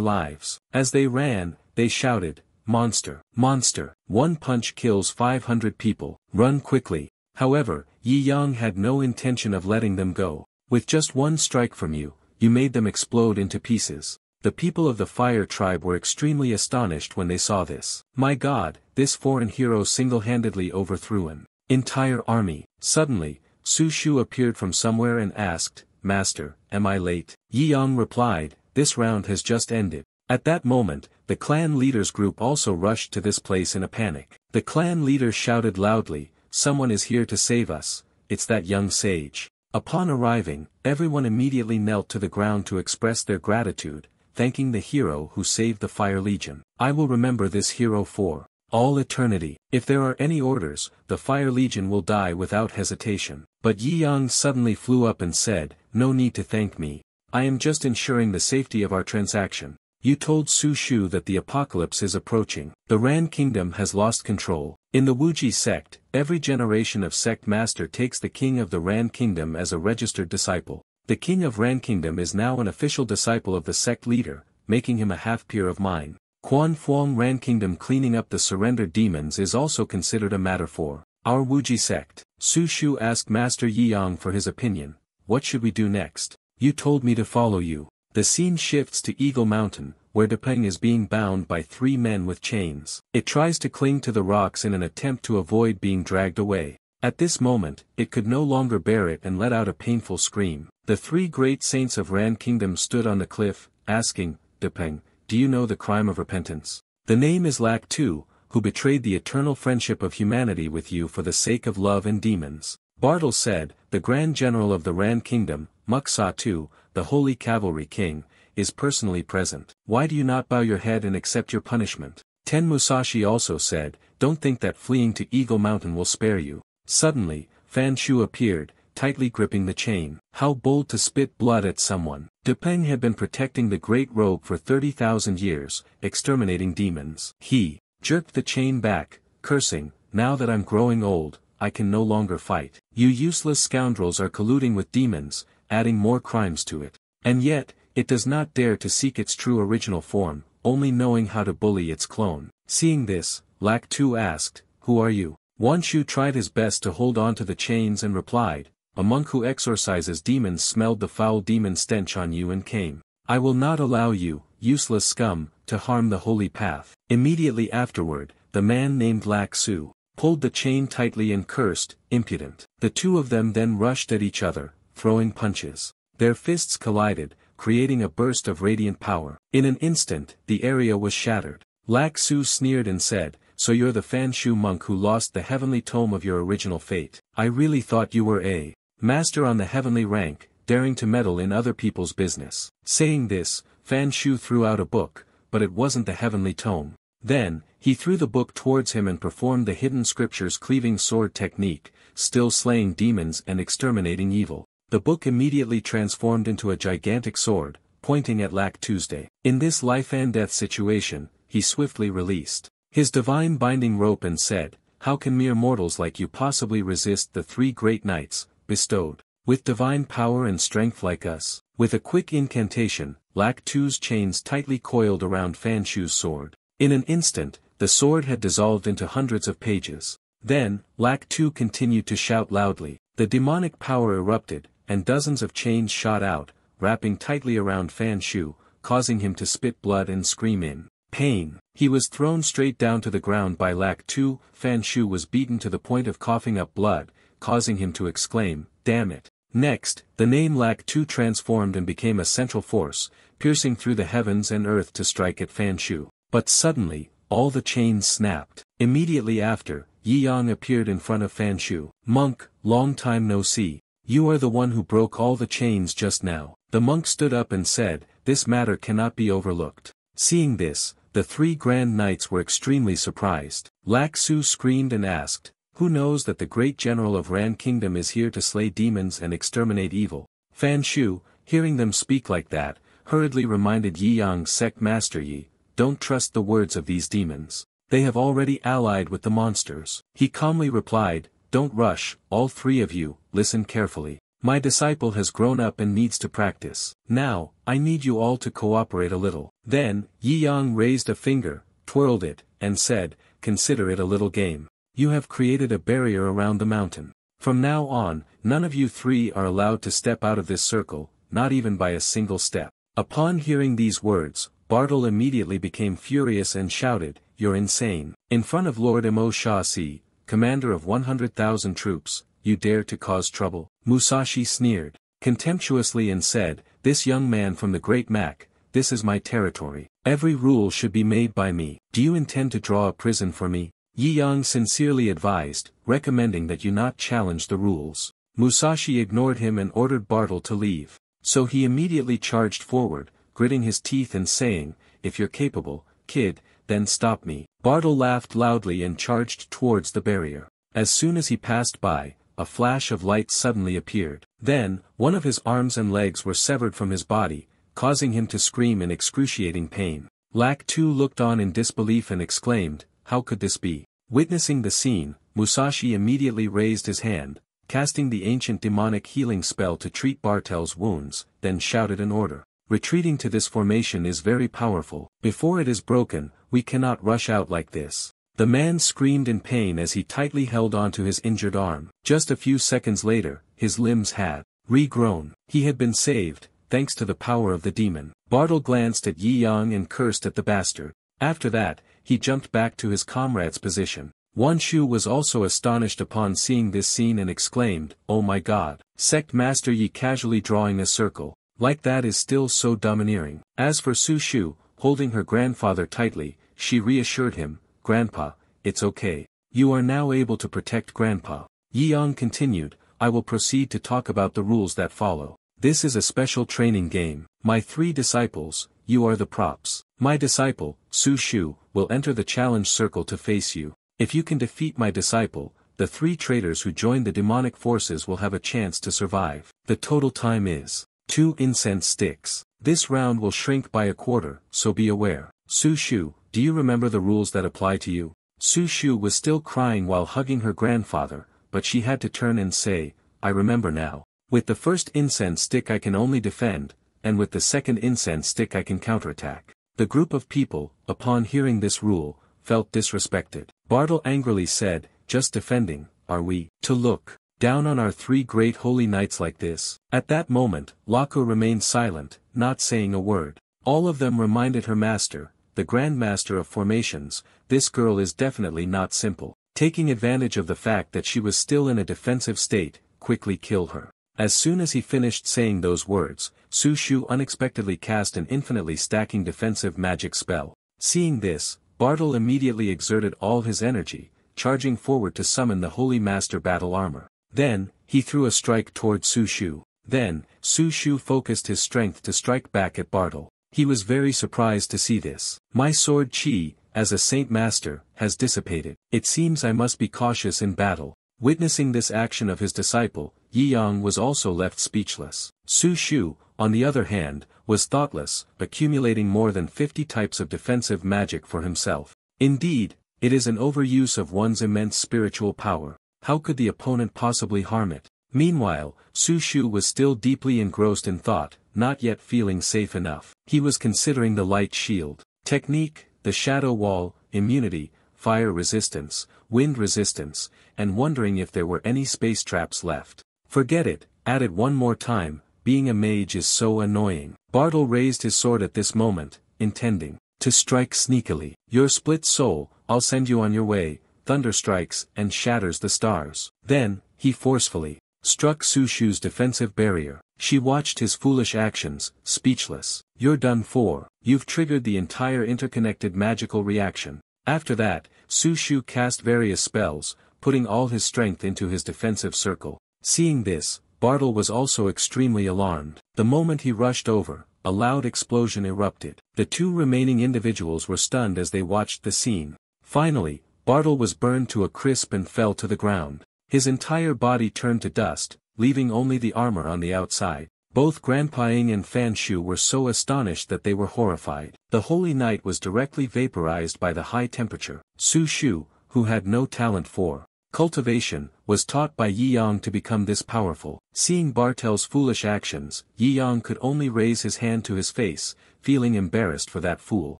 lives. As they ran, they shouted, "Monster! Monster! One punch kills 500 people, run quickly." However, Yi Yang had no intention of letting them go. "With just one strike from you, you made them explode into pieces." The people of the Fire Tribe were extremely astonished when they saw this. My God, this foreign hero single-handedly overthrew an entire army. Suddenly, Su Shu appeared from somewhere and asked, "Master, am I late?" Yi Yang replied, "This round has just ended." At that moment, the clan leaders group also rushed to this place in a panic. The clan leader shouted loudly, "Someone is here to save us, it's that young sage." Upon arriving, everyone immediately knelt to the ground to express their gratitude, thanking the hero who saved the Fire Legion. "I will remember this hero for all eternity. If there are any orders, the Fire Legion will die without hesitation." But Yi Yang suddenly flew up and said, "No need to thank me. I am just ensuring the safety of our transaction. You told Su Shu that the apocalypse is approaching. The Ran Kingdom has lost control. In the Wuji sect, every generation of sect master takes the king of the Ran Kingdom as a registered disciple. The king of Ran Kingdom is now an official disciple of the sect leader, making him a half-peer of mine. Quan Fuang Ran Kingdom cleaning up the surrendered demons is also considered a matter for our Wuji sect." Su Shu asked Master Yi Yang for his opinion. "What should we do next?" "You told me to follow you." The scene shifts to Eagle Mountain, where Depeng is being bound by 3 men with chains. It tries to cling to the rocks in an attempt to avoid being dragged away. At this moment, it could no longer bear it and let out a painful scream. The 3 great saints of Ran Kingdom stood on the cliff, asking, "Depeng, do you know the crime of repentance? The name is Lak Tu, who betrayed the eternal friendship of humanity with you for the sake of love and demons." Bartle said, "The Grand General of the Ran Kingdom, Muksa Tu, the Holy Cavalry King, is personally present. Why do you not bow your head and accept your punishment?" Ten Musashi also said, "Don't think that fleeing to Eagle Mountain will spare you." Suddenly, Fan Shu appeared, tightly gripping the chain. How bold to spit blood at someone. Depeng had been protecting the great rogue for 30,000 years, exterminating demons. He jerked the chain back, cursing, "Now that I'm growing old, I can no longer fight. You useless scoundrels are colluding with demons, adding more crimes to it. And yet, it does not dare to seek its true original form, only knowing how to bully its clone." Seeing this, Lak Tu asked, "Who are you?" Wan Shu tried his best to hold on to the chains and replied, "A monk who exorcises demons smelled the foul demon stench on you and came. I will not allow you, useless scum, to harm the holy path." Immediately afterward, the man named Lak Su pulled the chain tightly and cursed, "Impudent." The 2 of them then rushed at each other, throwing punches. Their fists collided, creating a burst of radiant power. In an instant, the area was shattered. Lak Su sneered and said, "So you're the Fan Shu monk who lost the heavenly tome of your original fate. I really thought you were a master on the heavenly rank, daring to meddle in other people's business." Saying this, Fan Shu threw out a book, but it wasn't the heavenly tome. Then, he threw the book towards him and performed the hidden scriptures cleaving sword technique, still slaying demons and exterminating evil. The book immediately transformed into a gigantic sword, pointing at Lak Tuesday. In this life and death situation, he swiftly released his divine binding rope and said, how can mere mortals like you possibly resist the three great knights, bestowed with divine power and strength like us? With a quick incantation, Lac Tu's chains tightly coiled around Fan Shu's sword. In an instant, the sword had dissolved into hundreds of pages. Then, Lac Tu continued to shout loudly. The demonic power erupted, and dozens of chains shot out, wrapping tightly around Fan Shu, causing him to spit blood and scream in pain. He was thrown straight down to the ground by Lac Tu. Fan Shu was beaten to the point of coughing up blood, causing him to exclaim, "Damn it." Next, the name Lac Tu transformed and became a central force, piercing through the heavens and earth to strike at Fan Shu. But suddenly, all the chains snapped. Immediately after, Yi Yang appeared in front of Fan Shu. "Monk, long time no see. You are the one who broke all the chains just now." The monk stood up and said, "This matter cannot be overlooked." Seeing this, the three grand knights were extremely surprised. Lac Tu screamed and asked, "Who knows that the great general of Ran Kingdom is here to slay demons and exterminate evil?" Fan Shu, hearing them speak like that, hurriedly reminded Yi Yang's sect master Yi, "Don't trust the words of these demons. They have already allied with the monsters." He calmly replied, "Don't rush, all three of you, listen carefully. My disciple has grown up and needs to practice. Now, I need you all to cooperate a little." Then, Yi Yang raised a finger, twirled it, and said, "Consider it a little game. You have created a barrier around the mountain. From now on, none of you three are allowed to step out of this circle, not even by a single step." Upon hearing these words, Bartle immediately became furious and shouted, "You're insane. In front of Lord Mo Sha Si, commander of 100,000 troops, you dare to cause trouble?" Musashi sneered contemptuously and said, "This young man from the Great Mac, this is my territory. Every rule should be made by me. Do you intend to draw a prison for me?" Yi Yang sincerely advised, recommending that you not challenge the rules. Musashi ignored him and ordered Bartle to leave. So he immediately charged forward, gritting his teeth and saying, "If you're capable, kid, then stop me." Bartle laughed loudly and charged towards the barrier. As soon as he passed by, a flash of light suddenly appeared. Then, one of his arms and legs were severed from his body, causing him to scream in excruciating pain. Lac Tu looked on in disbelief and exclaimed, "How could this be?" Witnessing the scene, Musashi immediately raised his hand, casting the ancient demonic healing spell to treat Bartel's wounds, then shouted an order. "Retreating to this formation is very powerful. Before it is broken, we cannot rush out like this." The man screamed in pain as he tightly held onto his injured arm. Just a few seconds later, his limbs had regrown. He had been saved, thanks to the power of the demon. Bartle glanced at Yi Yang and cursed at the bastard. After that, he jumped back to his comrade's position. Wan Shu was also astonished upon seeing this scene and exclaimed, "Oh my god. Sect Master Yi casually drawing a circle, like that is still so domineering." As for Su Shu, holding her grandfather tightly, she reassured him, "Grandpa, it's okay. You are now able to protect Grandpa." Yi Yang continued, "I will proceed to talk about the rules that follow. This is a special training game. My three disciples, you are the props. My disciple, Su Shu, will enter the challenge circle to face you. If you can defeat my disciple, the three traitors who join the demonic forces will have a chance to survive. The total time is 2 incense sticks. This round will shrink by a quarter, so be aware. Su Shu, do you remember the rules that apply to you?" Su Shu was still crying while hugging her grandfather, but she had to turn and say, "I remember now. With the first incense stick I can only defend, and with the second incense stick I can counterattack." The group of people, upon hearing this rule, felt disrespected. Bartle angrily said, "Just defending, are we to look down on our three great holy knights like this?" At that moment, Lako remained silent, not saying a word. All of them reminded her master, the Grandmaster of Formations, this girl is definitely not simple. Taking advantage of the fact that she was still in a defensive state, quickly kill her. As soon as he finished saying those words, Su Shu unexpectedly cast an infinitely stacking defensive magic spell. Seeing this, Bartle immediately exerted all his energy, charging forward to summon the Holy Master battle armor. Then, he threw a strike toward Su Shu. Then, Su Shu focused his strength to strike back at Bartle. He was very surprised to see this. "My sword chi, as a Saint Master, has dissipated. It seems I must be cautious in battle." Witnessing this action of his disciple, Yi Yang was also left speechless. Su Shu, on the other hand, was thoughtless, accumulating more than 50 types of defensive magic for himself. Indeed, It is an overuse of one's immense spiritual power. How could the opponent possibly harm it? Meanwhile, Su Shu was still deeply engrossed in thought, not yet feeling safe enough. He was considering the light shield technique, the shadow wall, immunity, fire resistance, wind resistance, and wondering if there were any space traps left. Forget it, add it one more time, being a mage is so annoying. Bartle raised his sword at this moment, intending to strike sneakily. Your split soul, I'll send you on your way, thunder strikes and shatters the stars. Then, he forcefully struck Su Shu's defensive barrier. She watched his foolish actions, speechless. You're done for. You've triggered the entire interconnected magical reaction. After that, Su Shu cast various spells, putting all his strength into his defensive circle. Seeing this, Bartle was also extremely alarmed. The moment he rushed over, a loud explosion erupted. The two remaining individuals were stunned as they watched the scene. Finally, Bartle was burned to a crisp and fell to the ground. His entire body turned to dust, leaving only the armor on the outside. Both Grandpa Ying and Fan Shu were so astonished that they were horrified. The Holy Knight was directly vaporized by the high temperature. Su Shu, who had no talent for cultivation, was taught by Yi Yang to become this powerful. Seeing Bartel's foolish actions, Yi Yang could only raise his hand to his face, feeling embarrassed for that fool.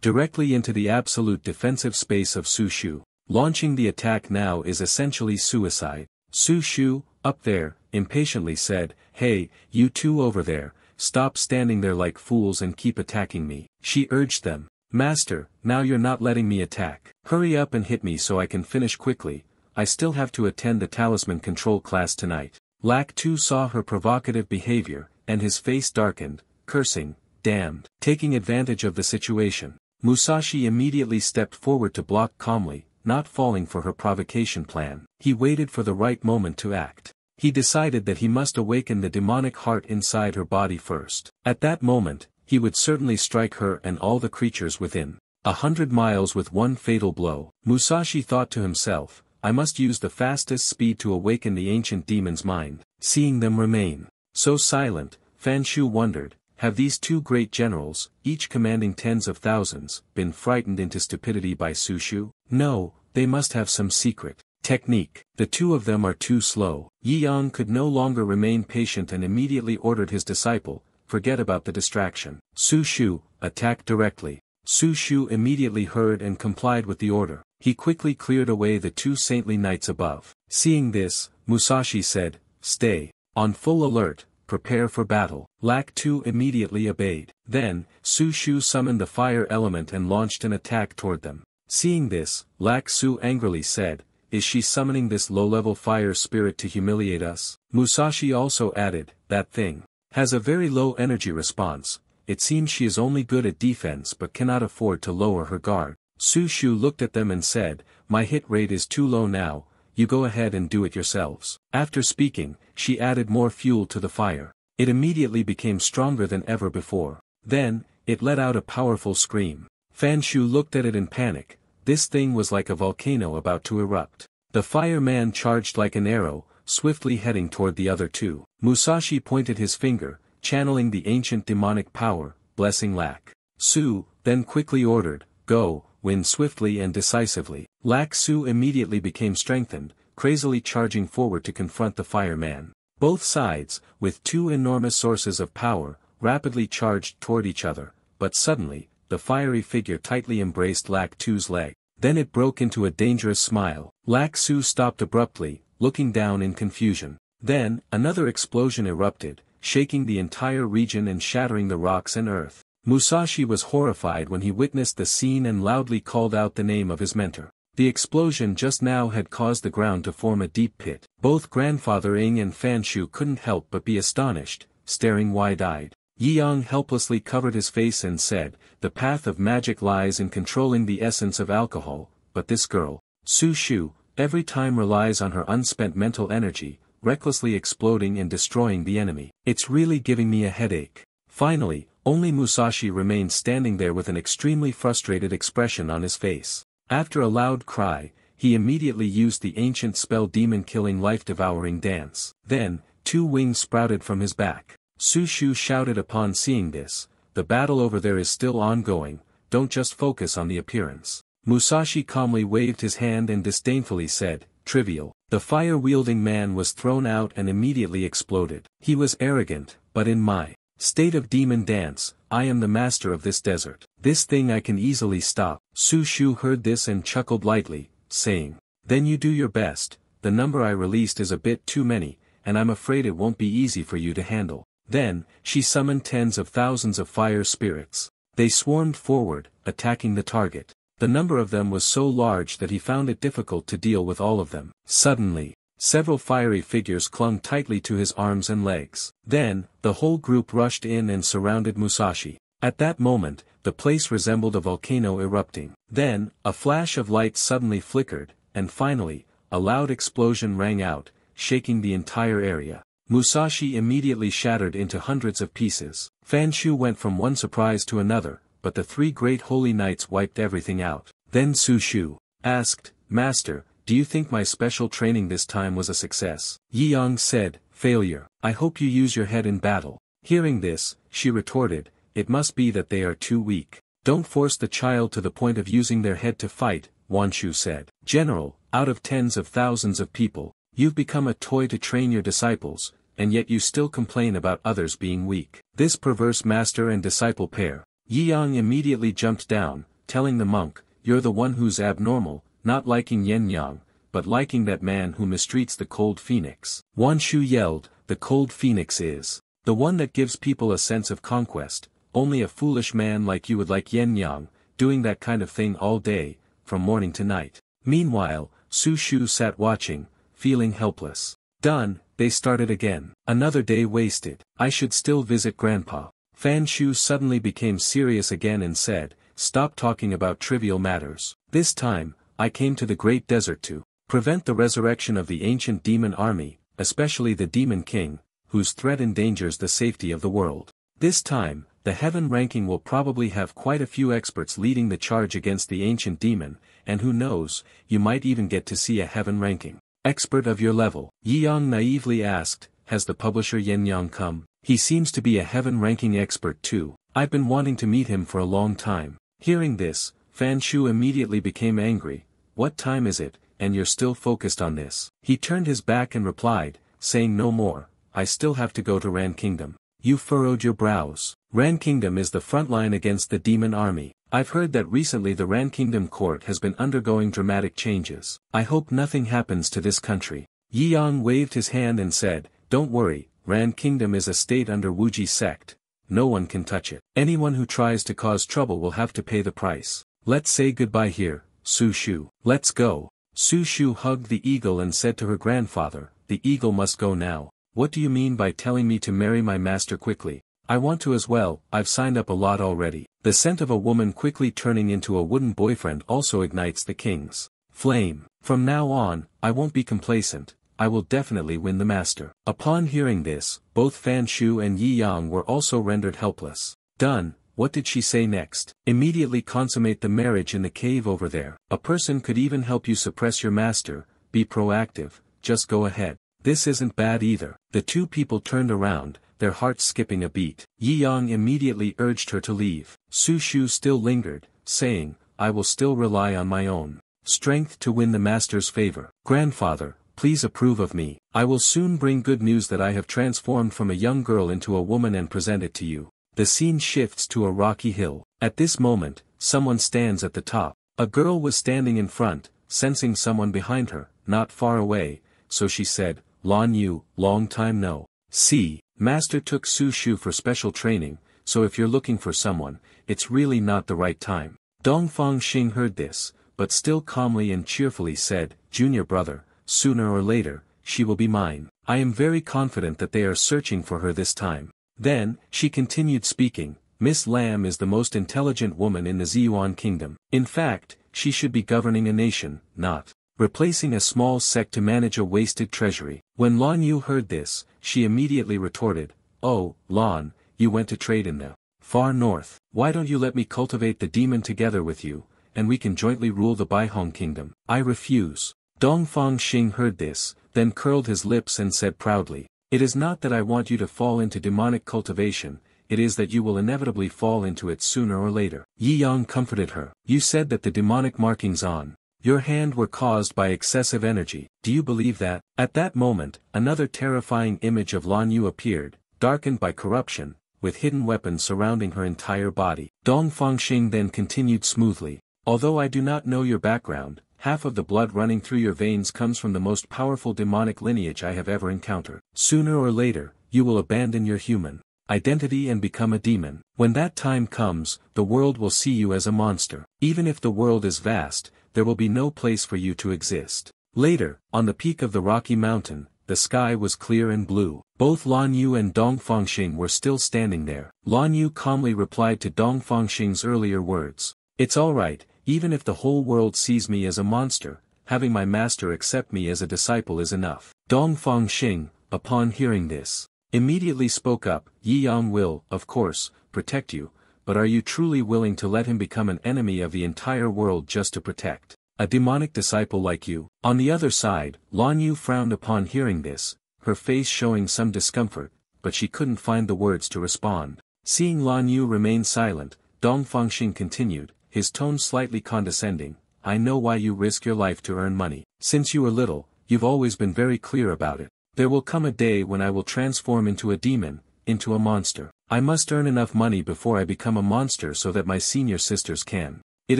Directly into the absolute defensive space of Su Shu. Launching the attack now is essentially suicide. Su Shu, up there, impatiently said, "Hey, you two over there, stop standing there like fools and keep attacking me." She urged them. "Master, now you're not letting me attack. Hurry up and hit me so I can finish quickly. I still have to attend the talisman control class tonight." Lak Tu saw her provocative behavior, and his face darkened, cursing, "Damned." Taking advantage of the situation, Musashi immediately stepped forward to block calmly, not falling for her provocation plan. He waited for the right moment to act. He decided that he must awaken the demonic heart inside her body first. At that moment, he would certainly strike her and all the creatures within 100 miles with one fatal blow. Musashi thought to himself, "I must use the fastest speed to awaken the ancient demon's mind." Seeing them remain so silent, Fan Shu wondered, have these two great generals, each commanding tens of thousands, been frightened into stupidity by Su Shu? No, they must have some secret technique. The two of them are too slow. Yi Yang could no longer remain patient and immediately ordered his disciple, "Forget about the distraction. Su Shu, attack directly." Su Shu immediately heard and complied with the order. He quickly cleared away the two saintly knights above. Seeing this, Musashi said, "Stay on full alert, prepare for battle." Lak Tu immediately obeyed. Then, Su Shu summoned the fire element and launched an attack toward them. Seeing this, Lak Su angrily said, "Is she summoning this low-level fire spirit to humiliate us?" Musashi also added, "That thing has a very low energy response. It seems she is only good at defense but cannot afford to lower her guard." Su Shu looked at them and said, "My hit rate is too low now, you go ahead and do it yourselves." After speaking, she added more fuel to the fire. It immediately became stronger than ever before. Then, it let out a powerful scream. Fan Shu looked at it in panic. This thing was like a volcano about to erupt. The fireman charged like an arrow, swiftly heading toward the other two. Musashi pointed his finger, channeling the ancient demonic power, blessing Lak Su, then quickly ordered, "Go, win swiftly and decisively." Lak Su immediately became strengthened, crazily charging forward to confront the fireman. Both sides, with two enormous sources of power, rapidly charged toward each other, but suddenly, the fiery figure tightly embraced Lak Tu's leg. Then it broke into a dangerous smile. Lak Su stopped abruptly, looking down in confusion. Then, another explosion erupted, shaking the entire region and shattering the rocks and earth. Musashi was horrified when he witnessed the scene and loudly called out the name of his mentor. The explosion just now had caused the ground to form a deep pit. Both Grandfather Ying and Fan Shu couldn't help but be astonished, staring wide-eyed. Yi Yang helplessly covered his face and said, "The path of magic lies in controlling the essence of alcohol, but this girl, Su Shu, every time relies on her unspent mental energy, recklessly exploding and destroying the enemy. It's really giving me a headache." Finally, only Musashi remained standing there with an extremely frustrated expression on his face. After a loud cry, he immediately used the ancient spell demon-killing life-devouring dance. Then, two wings sprouted from his back. Su Shu shouted upon seeing this, "The battle over there is still ongoing, don't just focus on the appearance." Musashi calmly waved his hand and disdainfully said, trivial. The fire-wielding man was thrown out and immediately exploded. He was arrogant, but in my state of demon dance, I am the master of this desert. This thing I can easily stop. Su Shu heard this and chuckled lightly, saying, then you do your best. The number I released is a bit too many, and I'm afraid it won't be easy for you to handle. Then, she summoned tens of thousands of fire spirits. They swarmed forward, attacking the target. The number of them was so large that he found it difficult to deal with all of them. Suddenly, several fiery figures clung tightly to his arms and legs. Then, the whole group rushed in and surrounded Musashi. At that moment, the place resembled a volcano erupting. Then, a flash of light suddenly flickered, and finally, a loud explosion rang out, shaking the entire area. Musashi immediately shattered into hundreds of pieces. Fan Shu went from one surprise to another, but the three great holy knights wiped everything out. Then Su Shu asked, Master, do you think my special training this time was a success? Yi Yang said, failure. I hope you use your head in battle. Hearing this, she retorted, it must be that they are too weak. Don't force the child to the point of using their head to fight, Wan Shu said. General, out of tens of thousands of people, you've become a toy to train your disciples, and yet you still complain about others being weak. This perverse master and disciple pair. Yi Yang immediately jumped down, telling the monk, you're the one who's abnormal, not liking Yen Yang, but liking that man who mistreats the cold phoenix. Wan Shu yelled, the cold phoenix is the one that gives people a sense of conquest. Only a foolish man like you would like Yen Yang, doing that kind of thing all day, from morning to night. Meanwhile, Su Shu sat watching, feeling helpless. Done, they started again. Another day wasted. I should still visit Grandpa. Fan Shu suddenly became serious again and said, stop talking about trivial matters. This time, I came to the great desert to prevent the resurrection of the ancient demon army, especially the demon king, whose threat endangers the safety of the world. This time, the heaven ranking will probably have quite a few experts leading the charge against the ancient demon, and who knows, you might even get to see a heaven ranking expert of your level. Yi Yang naively asked, has the publisher Yen Yang come? He seems to be a heaven-ranking expert too. I've been wanting to meet him for a long time. Hearing this, Fan Shu immediately became angry. What time is it, and you're still focused on this? He turned his back and replied, saying no more, I still have to go to Ran Kingdom. You furrowed your brows. Ran Kingdom is the front line against the demon army. I've heard that recently the Ran Kingdom court has been undergoing dramatic changes. I hope nothing happens to this country. Yi Yang waved his hand and said, don't worry. Ran Kingdom is a state under Wuji sect. No one can touch it. Anyone who tries to cause trouble will have to pay the price. Let's say goodbye here, Su Shu. Let's go. Su Shu hugged the eagle and said to her grandfather, the eagle must go now. What do you mean by telling me to marry my master quickly? I want to as well, I've signed up a lot already. The scent of a woman quickly turning into a wooden boyfriend also ignites the king's flame. From now on, I won't be complacent. I will definitely win the master. Upon hearing this, both Fan Shu and Yi Yang were also rendered helpless. Done, what did she say next? Immediately consummate the marriage in the cave over there. A person could even help you suppress your master, be proactive, just go ahead. This isn't bad either. The two people turned around, their hearts skipping a beat. Yi Yang immediately urged her to leave. Su Shu still lingered, saying, I will still rely on my own strength to win the master's favor. Grandfather, please approve of me. I will soon bring good news that I have transformed from a young girl into a woman and present it to you. The scene shifts to a rocky hill. At this moment, someone stands at the top. A girl was standing in front, sensing someone behind her, not far away, so she said, Lan Yu, long time no see. Master took Su Shu for special training, so if you're looking for someone, it's really not the right time. Dongfang Xing heard this, but still calmly and cheerfully said, Junior brother, sooner or later, she will be mine. I am very confident that they are searching for her this time. Then, she continued speaking, Miss Lam is the most intelligent woman in the Ziyuan kingdom. In fact, she should be governing a nation, not replacing a small sect to manage a wasted treasury. When Lan Yu heard this, she immediately retorted, Oh, Lan, you went to trade in the far north. Why don't you let me cultivate the demon together with you, and we can jointly rule the Baihong kingdom? I refuse. Dongfang Xing heard this, then curled his lips and said proudly, It is not that I want you to fall into demonic cultivation, it is that you will inevitably fall into it sooner or later. Yi Yang comforted her. You said that the demonic markings on your hand were caused by excessive energy. Do you believe that? At that moment, another terrifying image of Lan Yu appeared, darkened by corruption, with hidden weapons surrounding her entire body. Dong Fangxing then continued smoothly. Although I do not know your background, half of the blood running through your veins comes from the most powerful demonic lineage I have ever encountered. Sooner or later, you will abandon your human identity and become a demon. When that time comes, the world will see you as a monster. Even if the world is vast, there will be no place for you to exist. Later, on the peak of the rocky mountain, the sky was clear and blue. Both Lan Yu and Dong Fangxing were still standing there. Lan Yu calmly replied to Dong Fangxing's earlier words. It's alright, even if the whole world sees me as a monster, having my master accept me as a disciple is enough. Dong Fangxing, upon hearing this, immediately spoke up. Yi Yang will, of course, protect you, but are you truly willing to let him become an enemy of the entire world just to protect a demonic disciple like you? On the other side, Lan Yu frowned upon hearing this, her face showing some discomfort, but she couldn't find the words to respond. Seeing Lan Yu remain silent, Dong Fangxing continued, his tone slightly condescending. I know why you risk your life to earn money. Since you were little, you've always been very clear about it. There will come a day when I will transform into a demon, into a monster. I must earn enough money before I become a monster so that my senior sisters can. It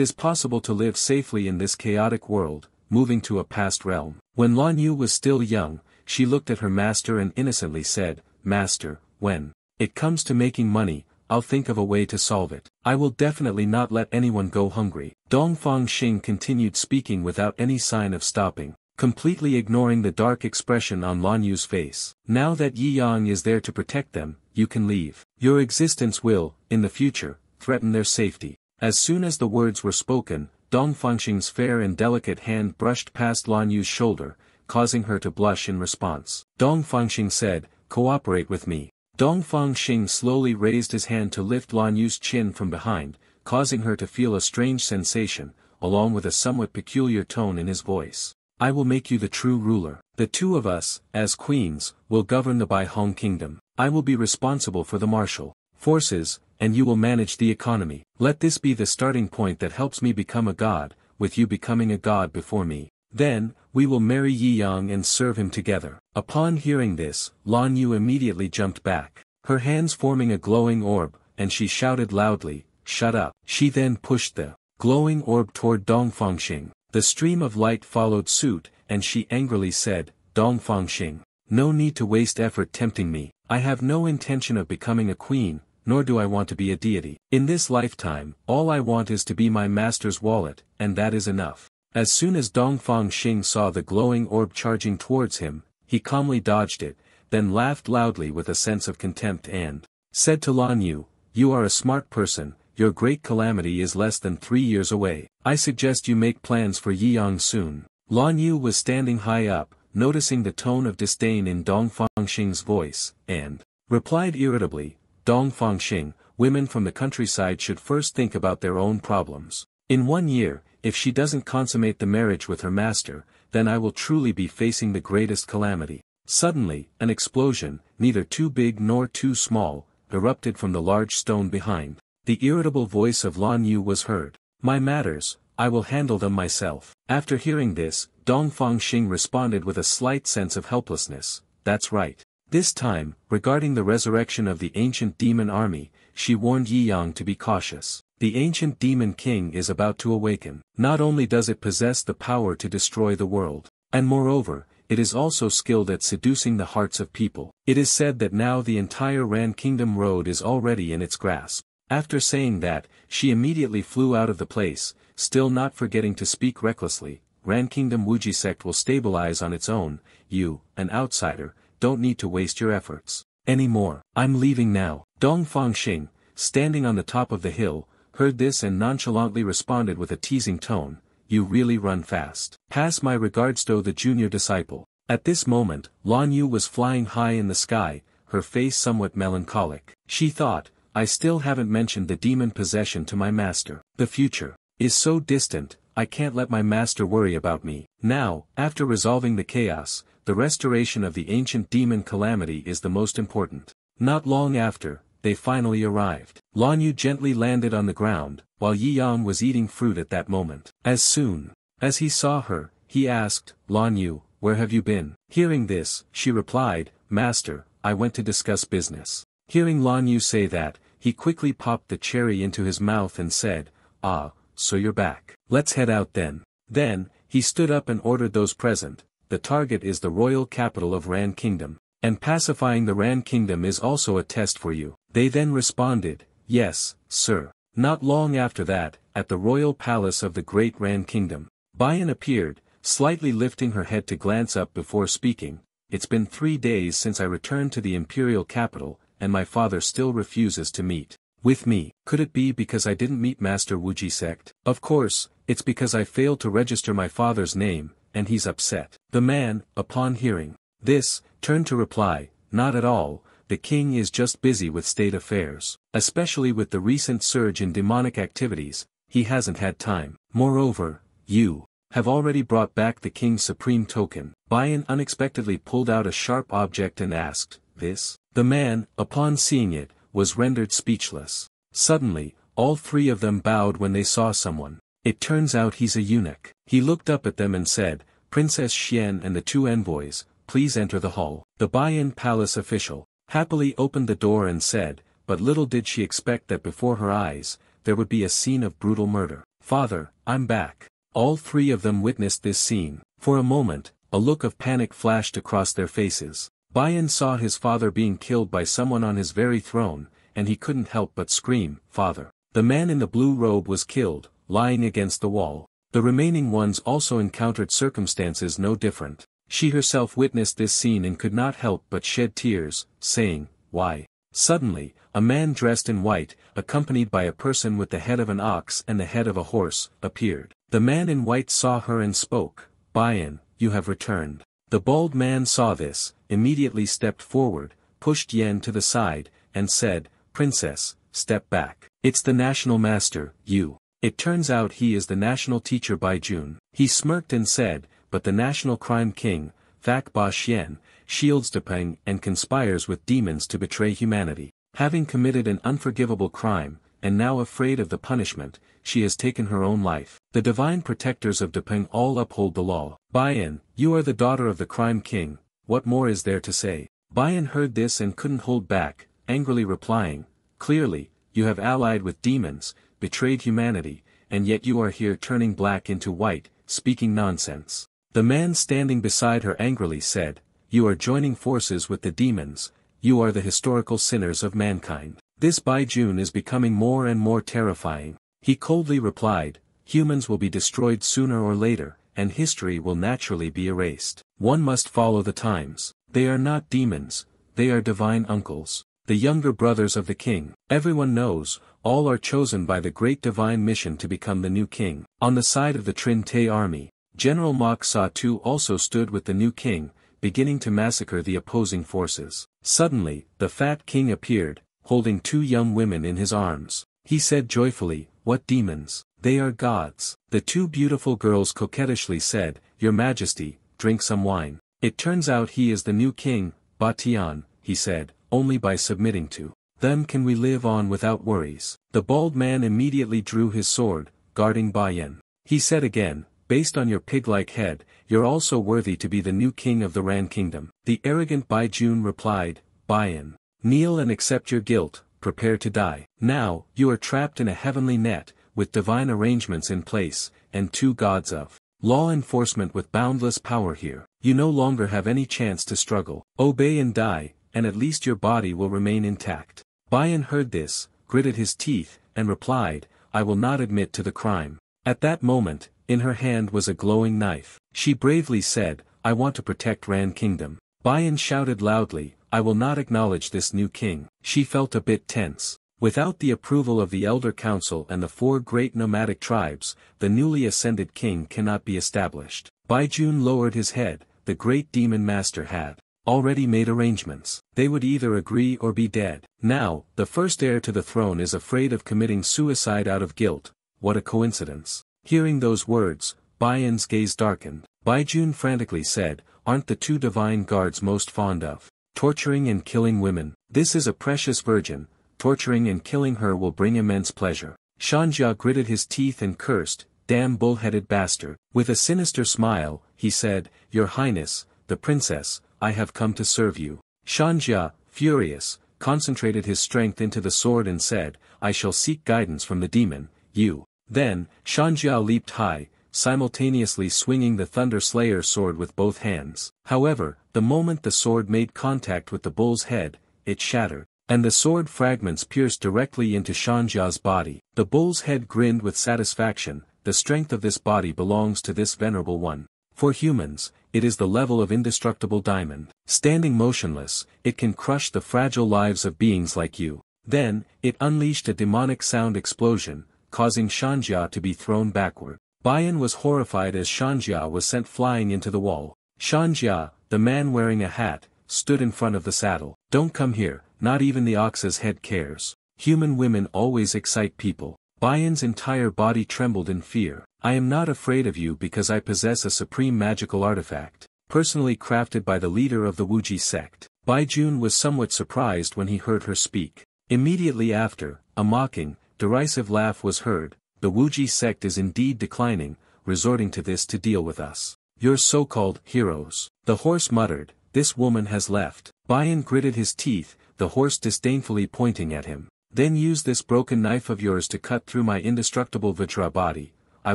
is possible to live safely in this chaotic world, moving to a past realm. When Lan Yu was still young, she looked at her master and innocently said, Master, when it comes to making money, I'll think of a way to solve it. I will definitely not let anyone go hungry. Dong Fangxing continued speaking without any sign of stopping, completely ignoring the dark expression on Lan Yu's face. Now that Yi Yang is there to protect them, you can leave. Your existence will, in the future, threaten their safety. As soon as the words were spoken, Dong Fangxing's fair and delicate hand brushed past Lan Yu's shoulder, causing her to blush in response. Dong Fangxing said, Cooperate with me. Dong Fangxing slowly raised his hand to lift Lan Yu's chin from behind, causing her to feel a strange sensation, along with a somewhat peculiar tone in his voice. I will make you the true ruler. The two of us, as queens, will govern the Bai Hong kingdom. I will be responsible for the martial forces, and you will manage the economy. Let this be the starting point that helps me become a god, with you becoming a god before me. Then, we will marry Yi Yang and serve him together. Upon hearing this, Lan Yu immediately jumped back, her hands forming a glowing orb, and she shouted loudly, Shut up. She then pushed the glowing orb toward Dong Fangxing. The stream of light followed suit, and she angrily said, Dong Fangxing, no need to waste effort tempting me. I have no intention of becoming a queen, nor do I want to be a deity. In this lifetime, all I want is to be my master's wallet, and that is enough. As soon as Dong Fangxing saw the glowing orb charging towards him, he calmly dodged it, then laughed loudly with a sense of contempt and said to Lan Yu, You are a smart person, your great calamity is less than 3 years away. I suggest you make plans for Yi Yang soon. Lan Yu was standing high up, noticing the tone of disdain in Dong Fangxing's voice, and replied irritably, Dong Fangxing, women from the countryside should first think about their own problems. In 1 year, if she doesn't consummate the marriage with her master, then I will truly be facing the greatest calamity. Suddenly, an explosion, neither too big nor too small, erupted from the large stone behind. The irritable voice of Lan Yu was heard. My matters, I will handle them myself. After hearing this, Dong Fangxing responded with a slight sense of helplessness. That's right. This time, regarding the resurrection of the ancient demon army, she warned Yi Yang to be cautious. The ancient demon king is about to awaken. Not only does it possess the power to destroy the world, and moreover, it is also skilled at seducing the hearts of people. It is said that now the entire Ran Kingdom road is already in its grasp. After saying that, she immediately flew out of the place, still not forgetting to speak recklessly. Ran Kingdom Wuji sect will stabilize on its own. You, an outsider, don't need to waste your efforts anymore. I'm leaving now. Dong Fangxing, standing on the top of the hill, heard this and nonchalantly responded with a teasing tone, You really run fast. Pass my regards to the junior disciple. At this moment, Lan Yu was flying high in the sky, her face somewhat melancholic. She thought, I still haven't mentioned the demon possession to my master. The future is so distant, I can't let my master worry about me. Now, after resolving the chaos, the restoration of the ancient demon calamity is the most important. Not long after, they finally arrived. Lan Yu gently landed on the ground, while Yi Yang was eating fruit at that moment. As soon as he saw her, he asked, Lan Yu, where have you been? Hearing this, she replied, Master, I went to discuss business. Hearing Lan Yu say that, he quickly popped the cherry into his mouth and said, Ah, so you're back. Let's head out then. Then, he stood up and ordered those present. The target is the royal capital of Ran Kingdom. And pacifying the Ran Kingdom is also a test for you. They then responded, Yes, sir. Not long after that, at the royal palace of the great Ran Kingdom, Bayan appeared, slightly lifting her head to glance up before speaking. It's been 3 days since I returned to the imperial capital, and my father still refuses to meet with me. Could it be because I didn't meet Master Wuji sect? Of course, it's because I failed to register my father's name, and he's upset. The man, upon hearing this, turned to reply, Not at all, the king is just busy with state affairs. Especially with the recent surge in demonic activities, he hasn't had time. Moreover, you have already brought back the king's supreme token. Bayan unexpectedly pulled out a sharp object and asked, This? The man, upon seeing it, was rendered speechless. Suddenly, all 3 of them bowed when they saw someone. It turns out he's a eunuch. He looked up at them and said, Princess Xian and the 2 envoys, please enter the hall. The Bayan palace official happily opened the door and said, but little did she expect that before her eyes, there would be a scene of brutal murder. Father, I'm back. All 3 of them witnessed this scene. For a moment, a look of panic flashed across their faces. Bayan saw his father being killed by someone on his very throne, and he couldn't help but scream, Father. The man in the blue robe was killed, lying against the wall. The remaining ones also encountered circumstances no different. She herself witnessed this scene and could not help but shed tears, saying, Why? Suddenly, a man dressed in white, accompanied by a person with the head of an ox and the head of a horse, appeared. The man in white saw her and spoke, Bayan, you have returned. The bald man saw this, immediately stepped forward, pushed Yen to the side, and said, Princess, step back. It's the national master, you. It turns out he is the national teacher Baijun. He smirked and said, but the national crime king, Fak Ba Xian, shields Depeng and conspires with demons to betray humanity. Having committed an unforgivable crime, and now afraid of the punishment, she has taken her own life. The divine protectors of Depeng all uphold the law. Bayan, you are the daughter of the crime king, what more is there to say? Bayan heard this and couldn't hold back, angrily replying, Clearly, you have allied with demons, betrayed humanity, and yet you are here turning black into white, speaking nonsense. The man standing beside her angrily said, You are joining forces with the demons, you are the historical sinners of mankind. This Baijun is becoming more and more terrifying. He coldly replied, Humans will be destroyed sooner or later, and history will naturally be erased. One must follow the times. They are not demons, they are divine uncles, the younger brothers of the king. Everyone knows, all are chosen by the great divine mission to become the new king. On the side of the Trin Te army, General Mok Sa Tu also stood with the new king, beginning to massacre the opposing forces. Suddenly, the fat king appeared, holding 2 young women in his arms. He said joyfully, What demons? They are gods. The 2 beautiful girls coquettishly said, Your Majesty, drink some wine. It turns out he is the new king, Ba Tian, he said, only by submitting to them can we live on without worries. The bald man immediately drew his sword, guarding Bayan. He said again, Based on your pig-like head, you're also worthy to be the new king of the Ran kingdom. The arrogant Baijun replied, Bayan, kneel and accept your guilt, prepare to die. Now, you are trapped in a heavenly net, with divine arrangements in place, and 2 gods of law enforcement with boundless power here. You no longer have any chance to struggle. Obey and die, and at least your body will remain intact. Bayan heard this, gritted his teeth, and replied, I will not admit to the crime. At that moment, in her hand was a glowing knife. She bravely said, I want to protect Ran Kingdom. Bayan shouted loudly, I will not acknowledge this new king. She felt a bit tense. Without the approval of the Elder Council and the 4 great nomadic tribes, the newly ascended king cannot be established. Baijun lowered his head. The great demon master had already made arrangements. They would either agree or be dead. Now, the first heir to the throne is afraid of committing suicide out of guilt. What a coincidence. Hearing those words, Bayan's gaze darkened. Baijun frantically said, Aren't the 2 divine guards most fond of torturing and killing women? This is a precious virgin, torturing and killing her will bring immense pleasure. Shanja gritted his teeth and cursed, "Damn bull-headed bastard." With a sinister smile, he said, "Your Highness, the princess, I have come to serve you." Shanja, furious, concentrated his strength into the sword and said, "I shall seek guidance from the demon, you." Then, Shanja leaped high, simultaneously swinging the Thunder Slayer sword with both hands. However, the moment the sword made contact with the bull's head, it shattered, and the sword fragments pierced directly into Shanja's body. The bull's head grinned with satisfaction. "The strength of this body belongs to this venerable one. For humans, it is the level of indestructible diamond. Standing motionless, it can crush the fragile lives of beings like you." Then, it unleashed a demonic sound explosion, causing Shanja to be thrown backward. Bayan was horrified as Shanja was sent flying into the wall. Shanja, the man wearing a hat, stood in front of the saddle. "Don't come here, not even the ox's head cares. Human women always excite people." Bayan's entire body trembled in fear. "I am not afraid of you because I possess a supreme magical artifact, personally crafted by the leader of the Wuji sect." Baijun was somewhat surprised when he heard her speak. Immediately after, a mocking, derisive laugh was heard. "The Wuji sect is indeed declining, resorting to this to deal with us. Your so-called heroes." The horse muttered, "This woman has left." Bayan gritted his teeth, the horse disdainfully pointing at him. "Then use this broken knife of yours to cut through my indestructible Vajra body. I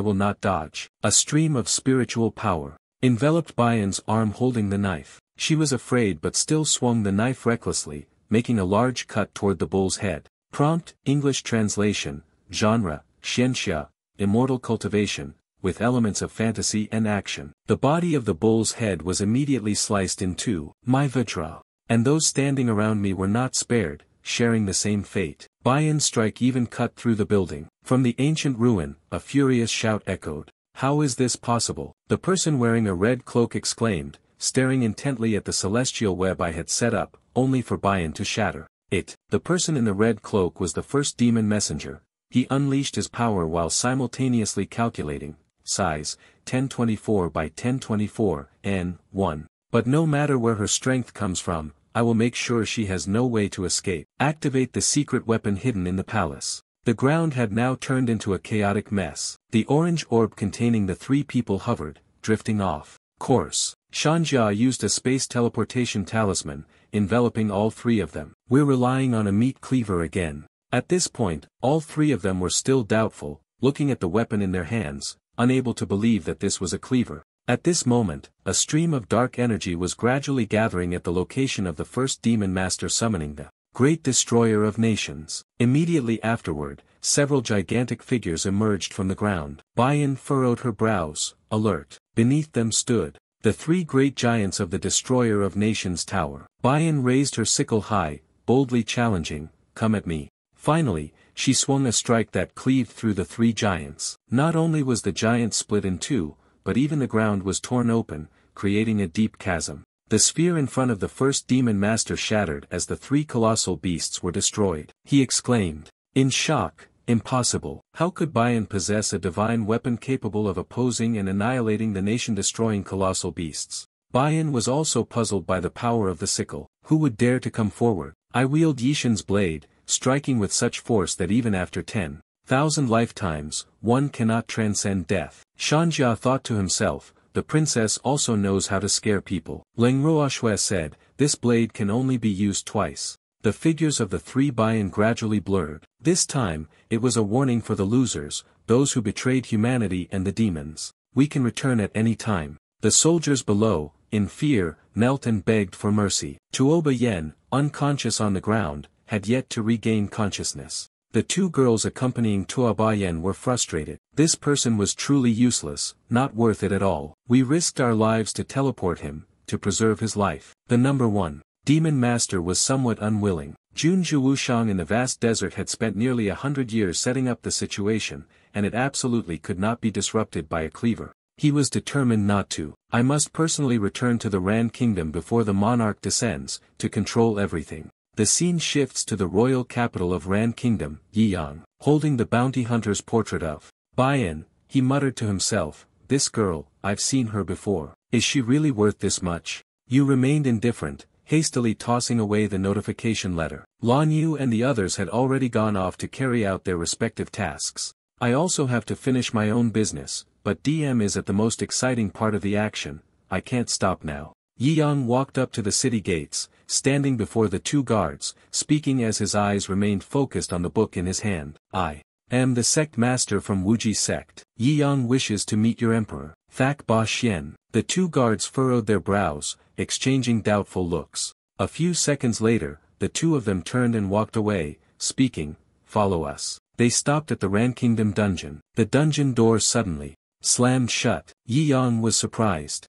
will not dodge." A stream of spiritual power enveloped Bayan's arm holding the knife. She was afraid but still swung the knife recklessly, making a large cut toward the bull's head. Prompt, English translation, genre, Xianxia, immortal cultivation, with elements of fantasy and action. The body of the bull's head was immediately sliced in two. "My Vajra. And those standing around me were not spared, sharing the same fate." Bayan's strike even cut through the building. From the ancient ruin, a furious shout echoed. "How is this possible?" The person wearing a red cloak exclaimed, staring intently at the celestial web I had set up, only for Bayan to shatter it. The person in the red cloak was the first demon messenger. He unleashed his power while simultaneously calculating, size, 1024 by 1024, n1. "But no matter where her strength comes from, I will make sure she has no way to escape." Activate the secret weapon hidden in the palace. The ground had now turned into a chaotic mess. The orange orb containing the three people hovered, drifting off course. Shanja used a space teleportation talisman, enveloping all three of them. "We're relying on a meat cleaver again." At this point, all three of them were still doubtful, looking at the weapon in their hands, unable to believe that this was a cleaver. At this moment, a stream of dark energy was gradually gathering at the location of the first demon master summoning the Great Destroyer of Nations. Immediately afterward, several gigantic figures emerged from the ground. Bayan furrowed her brows, alert. Beneath them stood the three great giants of the Destroyer of Nations tower. Bayan raised her sickle high, boldly challenging, "Come at me." Finally, she swung a strike that cleaved through the three giants. Not only was the giant split in two, but even the ground was torn open, creating a deep chasm. The sphere in front of the first demon master shattered as the three colossal beasts were destroyed. He exclaimed, in shock, "Impossible. How could Bayan possess a divine weapon capable of opposing and annihilating the nation-destroying colossal beasts?" Bayan was also puzzled by the power of the sickle. Who would dare to come forward? I wield Yishin's blade, striking with such force that even after 10,000 lifetimes, one cannot transcend death. Shanja thought to himself, the princess also knows how to scare people. Leng Ruoxue said, "This blade can only be used twice." The figures of the three Bayan gradually blurred. This time, it was a warning for the losers, those who betrayed humanity and the demons. "We can return at any time." The soldiers below, in fear, knelt and begged for mercy. Tuoba Yen, unconscious on the ground, had yet to regain consciousness. The two girls accompanying Tuoba Yen were frustrated. This person was truly useless, not worth it at all. "We risked our lives to teleport him, to preserve his life." The number one demon master was somewhat unwilling. Jun Wushang in the vast desert had spent nearly 100 years setting up the situation, and it absolutely could not be disrupted by a cleaver. He was determined not to. "I must personally return to the Ran kingdom before the monarch descends, to control everything." The scene shifts to the royal capital of Ran kingdom, Yiyang, holding the bounty hunter's portrait of Bayan. He muttered to himself, "This girl, I've seen her before. Is she really worth this much?" You remained indifferent, hastily tossing away the notification letter. Lan Yu and the others had already gone off to carry out their respective tasks. I also have to finish my own business, but DM is at the most exciting part of the action, I can't stop now. Yi Yang walked up to the city gates, standing before the two guards, speaking as his eyes remained focused on the book in his hand. I am the sect master from Wuji sect. Yi Yang wishes to meet your emperor. Thak Ba Xian. The two guards furrowed their brows, exchanging doubtful looks. A few seconds later, the two of them turned and walked away, speaking, "Follow us." They stopped at the Ran Kingdom dungeon. The dungeon door suddenly slammed shut. Yi Yang was surprised.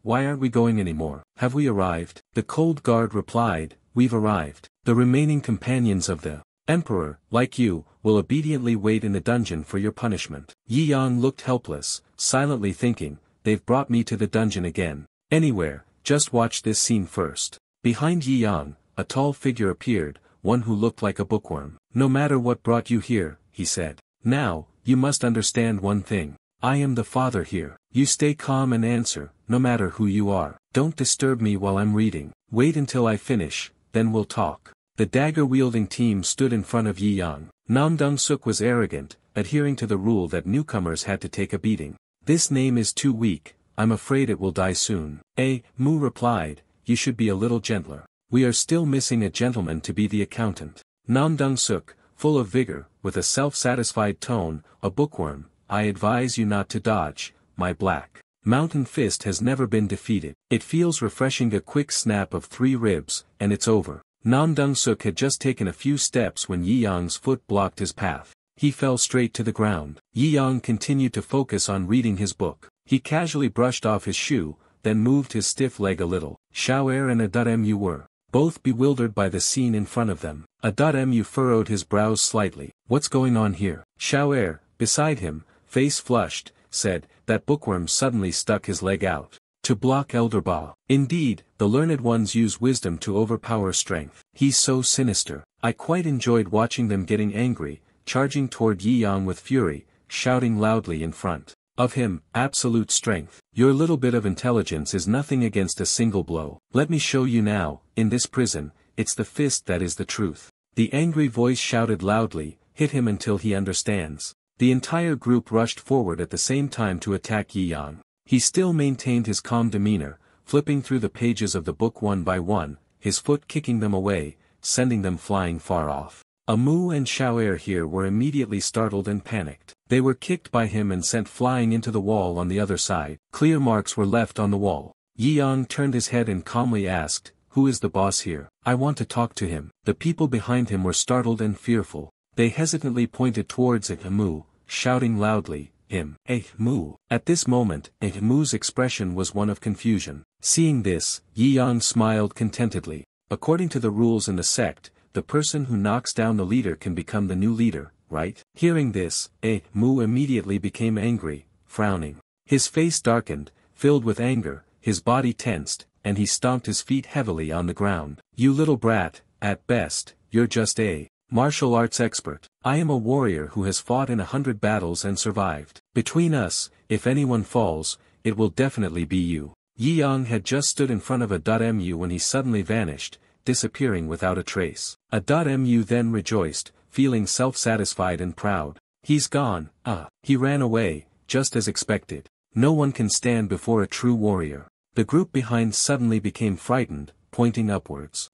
Why aren't we going anymore? Have we arrived? The cold guard replied, "We've arrived. The remaining companions of the Emperor, like you, will obediently wait in the dungeon for your punishment." Yi Yang looked helpless, silently thinking, they've brought me to the dungeon again. Anywhere, just watch this scene first. Behind Yi Yang, a tall figure appeared, one who looked like a bookworm. "No matter what brought you here," he said. "Now, you must understand one thing. I am the father here. You stay calm and answer, no matter who you are. Don't disturb me while I'm reading. Wait until I finish, then we'll talk." The dagger-wielding team stood in front of Yi Yang. Nam Dong-suk was arrogant, adhering to the rule that newcomers had to take a beating. "This name is too weak, I'm afraid it will die soon." Mu replied, "You should be a little gentler. We are still missing a gentleman to be the accountant." Nam Dong-suk, full of vigor, with a self-satisfied tone, "A bookworm, I advise you not to dodge, my black mountain fist has never been defeated. It feels refreshing, a quick snap of 3 ribs, and it's over." Nam Dong-suk had just taken a few steps when Yi Yang's foot blocked his path. He fell straight to the ground. Yi Yang continued to focus on reading his book. He casually brushed off his shoe, then moved his stiff leg a little. Xiao'er and A.Mu were both bewildered by the scene in front of them. A.Mu furrowed his brows slightly. "What's going on here?" Xiao'er, beside him, face flushed, said, "That bookworm suddenly stuck his leg out to block Elder Ba. Indeed, the learned ones use wisdom to overpower strength. He's so sinister." I quite enjoyed watching them getting angry, charging toward Yi Yang with fury, shouting loudly in front of him, "Absolute strength. Your little bit of intelligence is nothing against a single blow. Let me show you now, in this prison, it's the fist that is the truth." The angry voice shouted loudly, "Hit him until he understands." The entire group rushed forward at the same time to attack Yi Yang. He still maintained his calm demeanor, flipping through the pages of the book one by one, his foot kicking them away, sending them flying far off. Amu and Xiao'er here were immediately startled and panicked. They were kicked by him and sent flying into the wall on the other side. Clear marks were left on the wall. Yi Yang turned his head and calmly asked, "Who is the boss here? I want to talk to him." The people behind him were startled and fearful. They hesitantly pointed towards Amu, shouting loudly, "Him." Mu. At this moment, Mu's expression was one of confusion. Seeing this, Yi Yang smiled contentedly. According to the rules in the sect, the person who knocks down the leader can become the new leader, right? Hearing this, Mu immediately became angry, frowning. His face darkened, filled with anger, his body tensed, and he stomped his feet heavily on the ground. "You little brat, at best, you're just a martial arts expert. I am a warrior who has fought in 100 battles and survived. Between us, if anyone falls, it will definitely be you." Yi Yang had just stood in front of A.Mu when he suddenly vanished, disappearing without a trace. A.Mu then rejoiced, feeling self-satisfied and proud. "He's gone." He ran away, just as expected. No one can stand before a true warrior. The group behind suddenly became frightened, pointing upwards.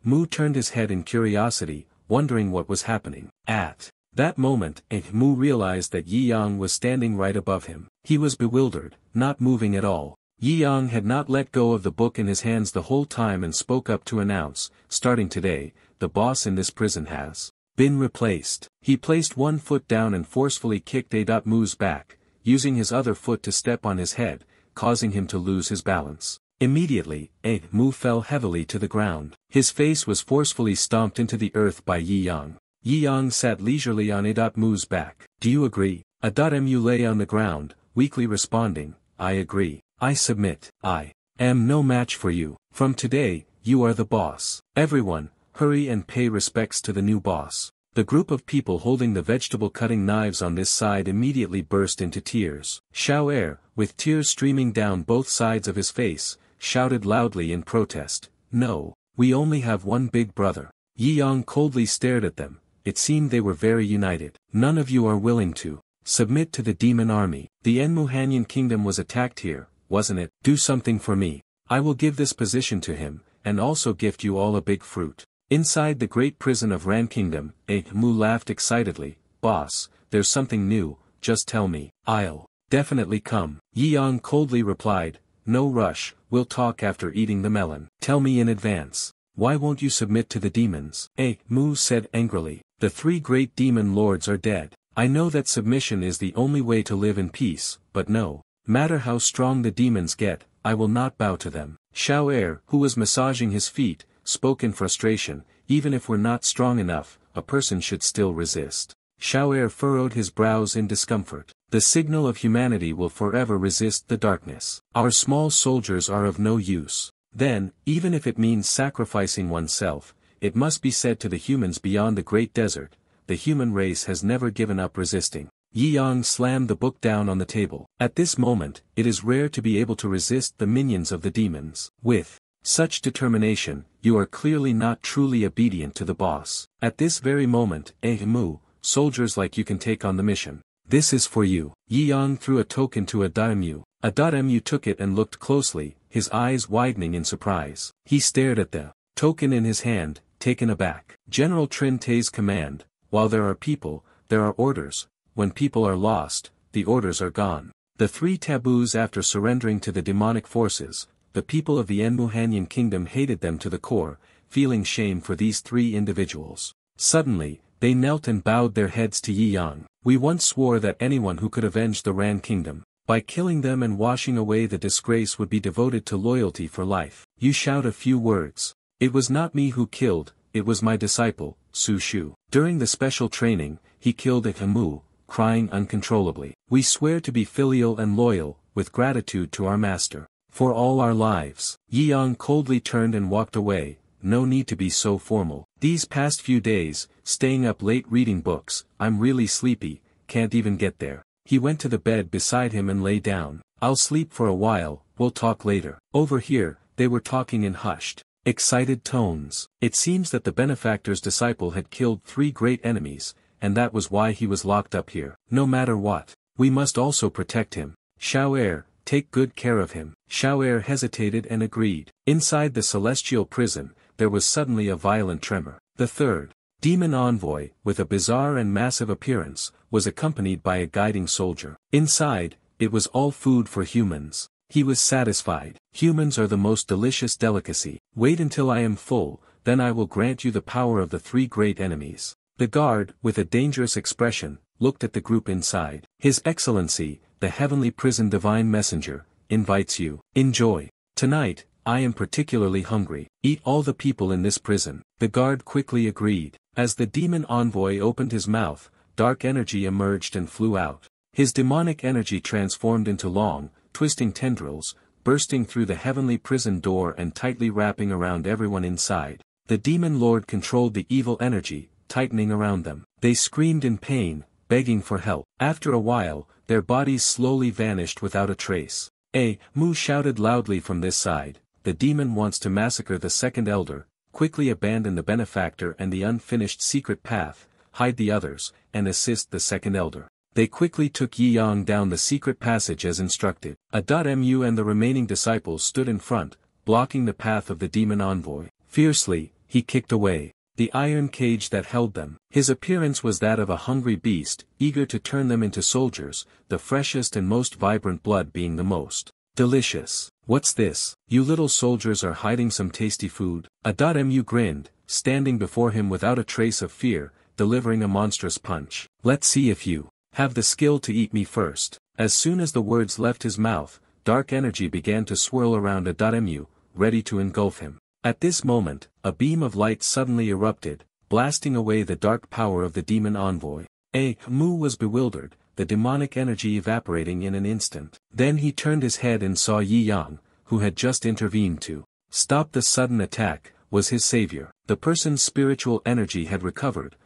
Mu turned his head in curiosity, wondering what was happening. At that moment, Mu realized that Yi Yang was standing right above him. He was bewildered, not moving at all. Yi Yang had not let go of the book in his hands the whole time and spoke up to announce, "Starting today, the boss in this prison has been replaced." He placed one foot down and forcefully kicked A.Mu's back, using his other foot to step on his head, causing him to lose his balance. Immediately, A.Mu fell heavily to the ground. His face was forcefully stomped into the earth by Yi Yang. Yi Yang sat leisurely on A.Mu's back. "Do you agree?" A.Mu lay on the ground, weakly responding, "I agree. I submit. I am no match for you. From today, you are the boss. Everyone, hurry and pay respects to the new boss." The group of people holding the vegetable-cutting knives on this side immediately burst into tears. Xiao'er, with tears streaming down both sides of his face, shouted loudly in protest, No, we only have one big brother. Yi Yang coldly stared at them. It seemed they were very united. None of you are willing to submit to the demon army. The Enmuhanyan kingdom was attacked here, wasn't it? Do something for me. I will give this position to him, and also gift you all a big fruit. Inside the great prison of Ran Kingdom, Mu laughed excitedly. Boss, there's something new, just tell me. I'll definitely come. Yi Yang coldly replied, no rush, we'll talk after eating the melon. Tell me in advance. Why won't you submit to the demons? Mu said angrily. The 3 great demon lords are dead. I know that submission is the only way to live in peace, but no matter how strong the demons get, I will not bow to them. Xiao Er, who was massaging his feet, spoke in frustration. Even if we're not strong enough, a person should still resist. Xiao Er furrowed his brows in discomfort. The signal of humanity will forever resist the darkness. Our small soldiers are of no use. Then, even if it means sacrificing oneself, it must be said to the humans beyond the great desert, the human race has never given up resisting. Yi Yang slammed the book down on the table. At this moment, it is rare to be able to resist the minions of the demons. With such determination, you are clearly not truly obedient to the boss. At this very moment, Mu, soldiers like you can take on the mission. This is for you. Yi Yang threw a token to a daimyo. A daimyo took it and looked closely, his eyes widening in surprise. He stared at the token in his hand, taken aback. General Trin Tei's command, while there are people, there are orders. When people are lost, the orders are gone. The 3 taboos after surrendering to the demonic forces, the people of the Enmuhanyan kingdom hated them to the core, feeling shame for these 3 individuals. Suddenly, they knelt and bowed their heads to Yi Yang. We once swore that anyone who could avenge the Ran kingdom, by killing them and washing away the disgrace would be devoted to loyalty for life. You shout a few words. It was not me who killed, it was my disciple, Su Shu. During the special training, he killed Mu, crying uncontrollably. We swear to be filial and loyal, with gratitude to our master. For all our lives. Yi Yang coldly turned and walked away. No need to be so formal. These past few days, staying up late reading books, I'm really sleepy, can't even get there. He went to the bed beside him and lay down. I'll sleep for a while, we'll talk later. Over here, they were talking in hushed, excited tones. It seems that the benefactor's disciple had killed 3 great enemies, and that was why he was locked up here. No matter what, we must also protect him. Xiao Er, take good care of him. Xiao Er hesitated and agreed. Inside the celestial prison, there was suddenly a violent tremor. The 3rd demon envoy, with a bizarre and massive appearance, was accompanied by a guiding soldier. Inside, it was all food for humans. He was satisfied. Humans are the most delicious delicacy. Wait until I am full, then I will grant you the power of the 3 great enemies. The guard, with a dangerous expression, looked at the group inside. His Excellency, the heavenly prison divine messenger, invites you. Enjoy. Tonight, I am particularly hungry. Eat all the people in this prison. The guard quickly agreed. As the demon envoy opened his mouth, dark energy emerged and flew out. His demonic energy transformed into long, twisting tendrils, bursting through the heavenly prison door and tightly wrapping around everyone inside. The demon lord controlled the evil energy, tightening around them. They screamed in pain, begging for help. After a while, their bodies slowly vanished without a trace. Mu shouted loudly from this side, the demon wants to massacre the 2nd elder, quickly abandon the benefactor and the unfinished secret path, hide the others, and assist the 2nd elder. They quickly took Yi Yang down the secret passage as instructed. Mu and the remaining disciples stood in front, blocking the path of the demon envoy. Fiercely, he kicked away the iron cage that held them. His appearance was that of a hungry beast, eager to turn them into soldiers, the freshest and most vibrant blood being the most delicious. What's this? You little soldiers are hiding some tasty food? Mu grinned, standing before him without a trace of fear, delivering a monstrous punch. Let's see if you have the skill to eat me first. As soon as the words left his mouth, dark energy began to swirl around Mu, ready to engulf him. At this moment, a beam of light suddenly erupted, blasting away the dark power of the demon envoy. Mu was bewildered, the demonic energy evaporating in an instant. Then he turned his head and saw Yi Yang, who had just intervened to stop the sudden attack, was his savior. The person's spiritual energy had recovered,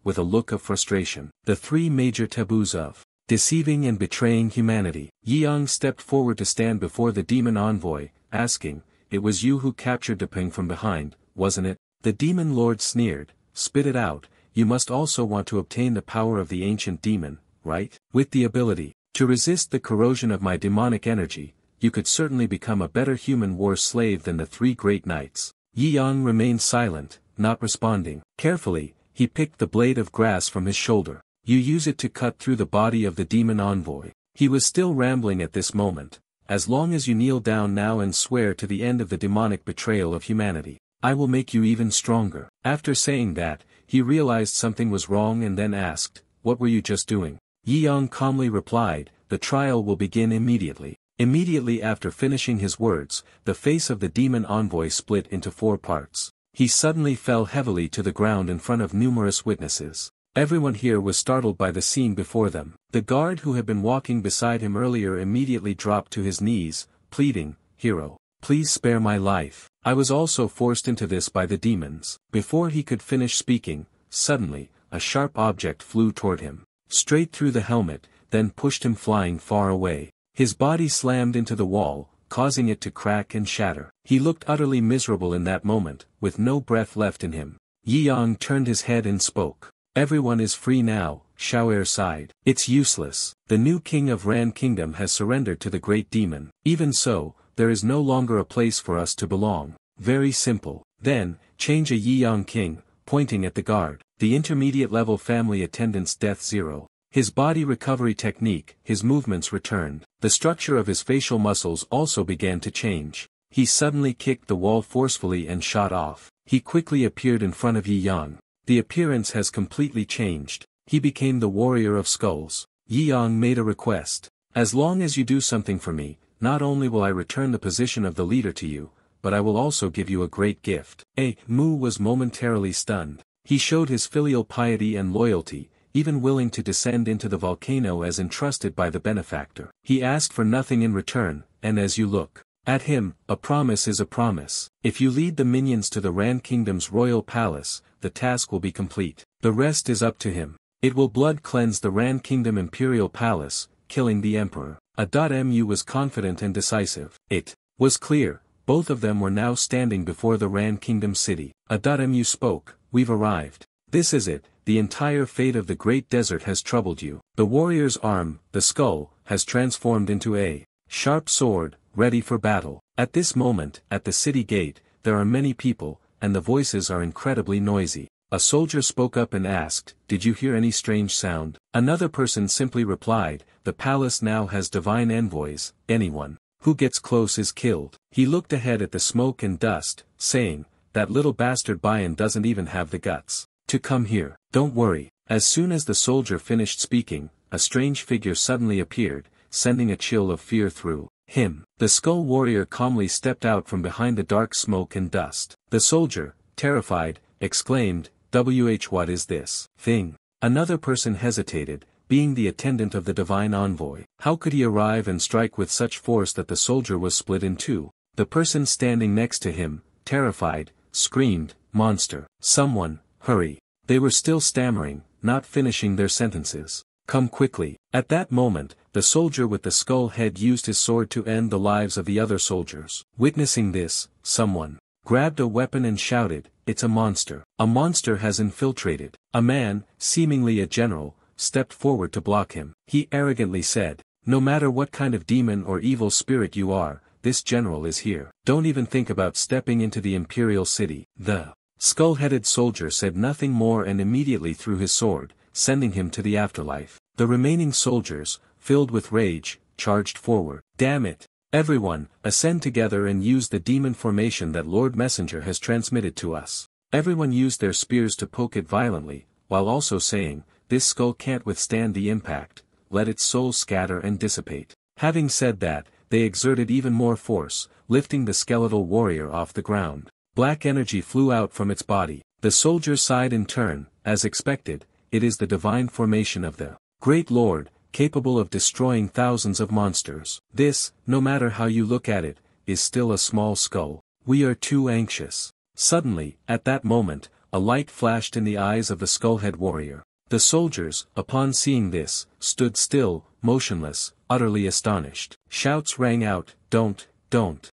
with a look of frustration. The 3 major taboos of deceiving and betraying humanity. Yi Yang stepped forward to stand before the demon envoy, asking, it was you who captured Deping from behind, wasn't it? The demon lord sneered. Spit it out, you must also want to obtain the power of the ancient demon, right? With the ability to resist the corrosion of my demonic energy, you could certainly become a better human war slave than the three great knights. Yi Yang remained silent, not responding. Carefully, he picked the blade of grass from his shoulder. You use it to cut through the body of the demon envoy. He was still rambling at this moment. As long as you kneel down now and swear to the end of the demonic betrayal of humanity, I will make you even stronger. After saying that, he realized something was wrong and then asked, what were you just doing? Yi Yang calmly replied, the trial will begin immediately. Immediately after finishing his words, the face of the demon envoy split into 4 parts. He suddenly fell heavily to the ground in front of numerous witnesses. Everyone here was startled by the scene before them. The guard who had been walking beside him earlier immediately dropped to his knees, pleading, Hero, please spare my life. I was also forced into this by the demons. Before he could finish speaking, suddenly, a sharp object flew toward him, straight through the helmet, then pushed him flying far away. His body slammed into the wall, causing it to crack and shatter. He looked utterly miserable in that moment, with no breath left in him. Yi Yang turned his head and spoke. Everyone is free now, Xiao'er sighed. It's useless. The new king of Ran Kingdom has surrendered to the great demon. Even so, there is no longer a place for us to belong. Very simple. Then, change a Yi Yang king, pointing at the guard. The intermediate level family attendant's death 0. His body recovery technique, his movements returned. The structure of his facial muscles also began to change. He suddenly kicked the wall forcefully and shot off. He quickly appeared in front of Yi Yang. The appearance has completely changed. He became the warrior of skulls. Yi Yang made a request. As long as you do something for me, not only will I return the position of the leader to you, but I will also give you a great gift. Mu was momentarily stunned. He showed his filial piety and loyalty, even willing to descend into the volcano as entrusted by the benefactor. He asked for nothing in return, and as you look at him, a promise is a promise. If you lead the minions to the Ran Kingdom's royal palace, the task will be complete. The rest is up to him. It will blood cleanse the Ran Kingdom imperial palace, killing the emperor. Mu was confident and decisive. It was clear, both of them were now standing before the Ran Kingdom city. Mu spoke, we've arrived. This is it, the entire fate of the great desert has troubled you. The warrior's arm, the skull, has transformed into a sharp sword, ready for battle. At this moment, at the city gate, there are many people, and the voices are incredibly noisy. A soldier spoke up and asked, did you hear any strange sound? Another person simply replied, the palace now has divine envoys, anyone who gets close is killed. He looked ahead at the smoke and dust, saying, that little bastard Bayan doesn't even have the guts to come here. Don't worry. As soon as the soldier finished speaking, a strange figure suddenly appeared, sending a chill of fear through him. The skull warrior calmly stepped out from behind the dark smoke and dust. The soldier, terrified, exclaimed, what is this thing? Another person hesitated, being the attendant of the divine envoy. How could he arrive and strike with such force that the soldier was split in two? The person standing next to him, terrified, screamed, monster. Someone, hurry. They were still stammering, not finishing their sentences. Come quickly. At that moment, the soldier with the skull head used his sword to end the lives of the other soldiers. Witnessing this, someone grabbed a weapon and shouted, it's a monster. A monster has infiltrated. A man, seemingly a general, stepped forward to block him. He arrogantly said, no matter what kind of demon or evil spirit you are, this general is here. Don't even think about stepping into the imperial city. The skull-headed soldier said nothing more and immediately threw his sword, sending him to the afterlife. The remaining soldiers, filled with rage, charged forward. Damn it! Everyone, ascend together and use the demon formation that Lord Messenger has transmitted to us. Everyone used their spears to poke it violently, while also saying, this skull can't withstand the impact, let its soul scatter and dissipate. Having said that, they exerted even more force, lifting the skeletal warrior off the ground. Black energy flew out from its body. The soldier sighed in turn, as expected, it is the divine formation of the Great Lord, capable of destroying thousands of monsters. This, no matter how you look at it, is still a small skull. We are too anxious. Suddenly, at that moment, a light flashed in the eyes of the skullhead warrior. The soldiers, upon seeing this, stood still, motionless, utterly astonished. Shouts rang out, don't,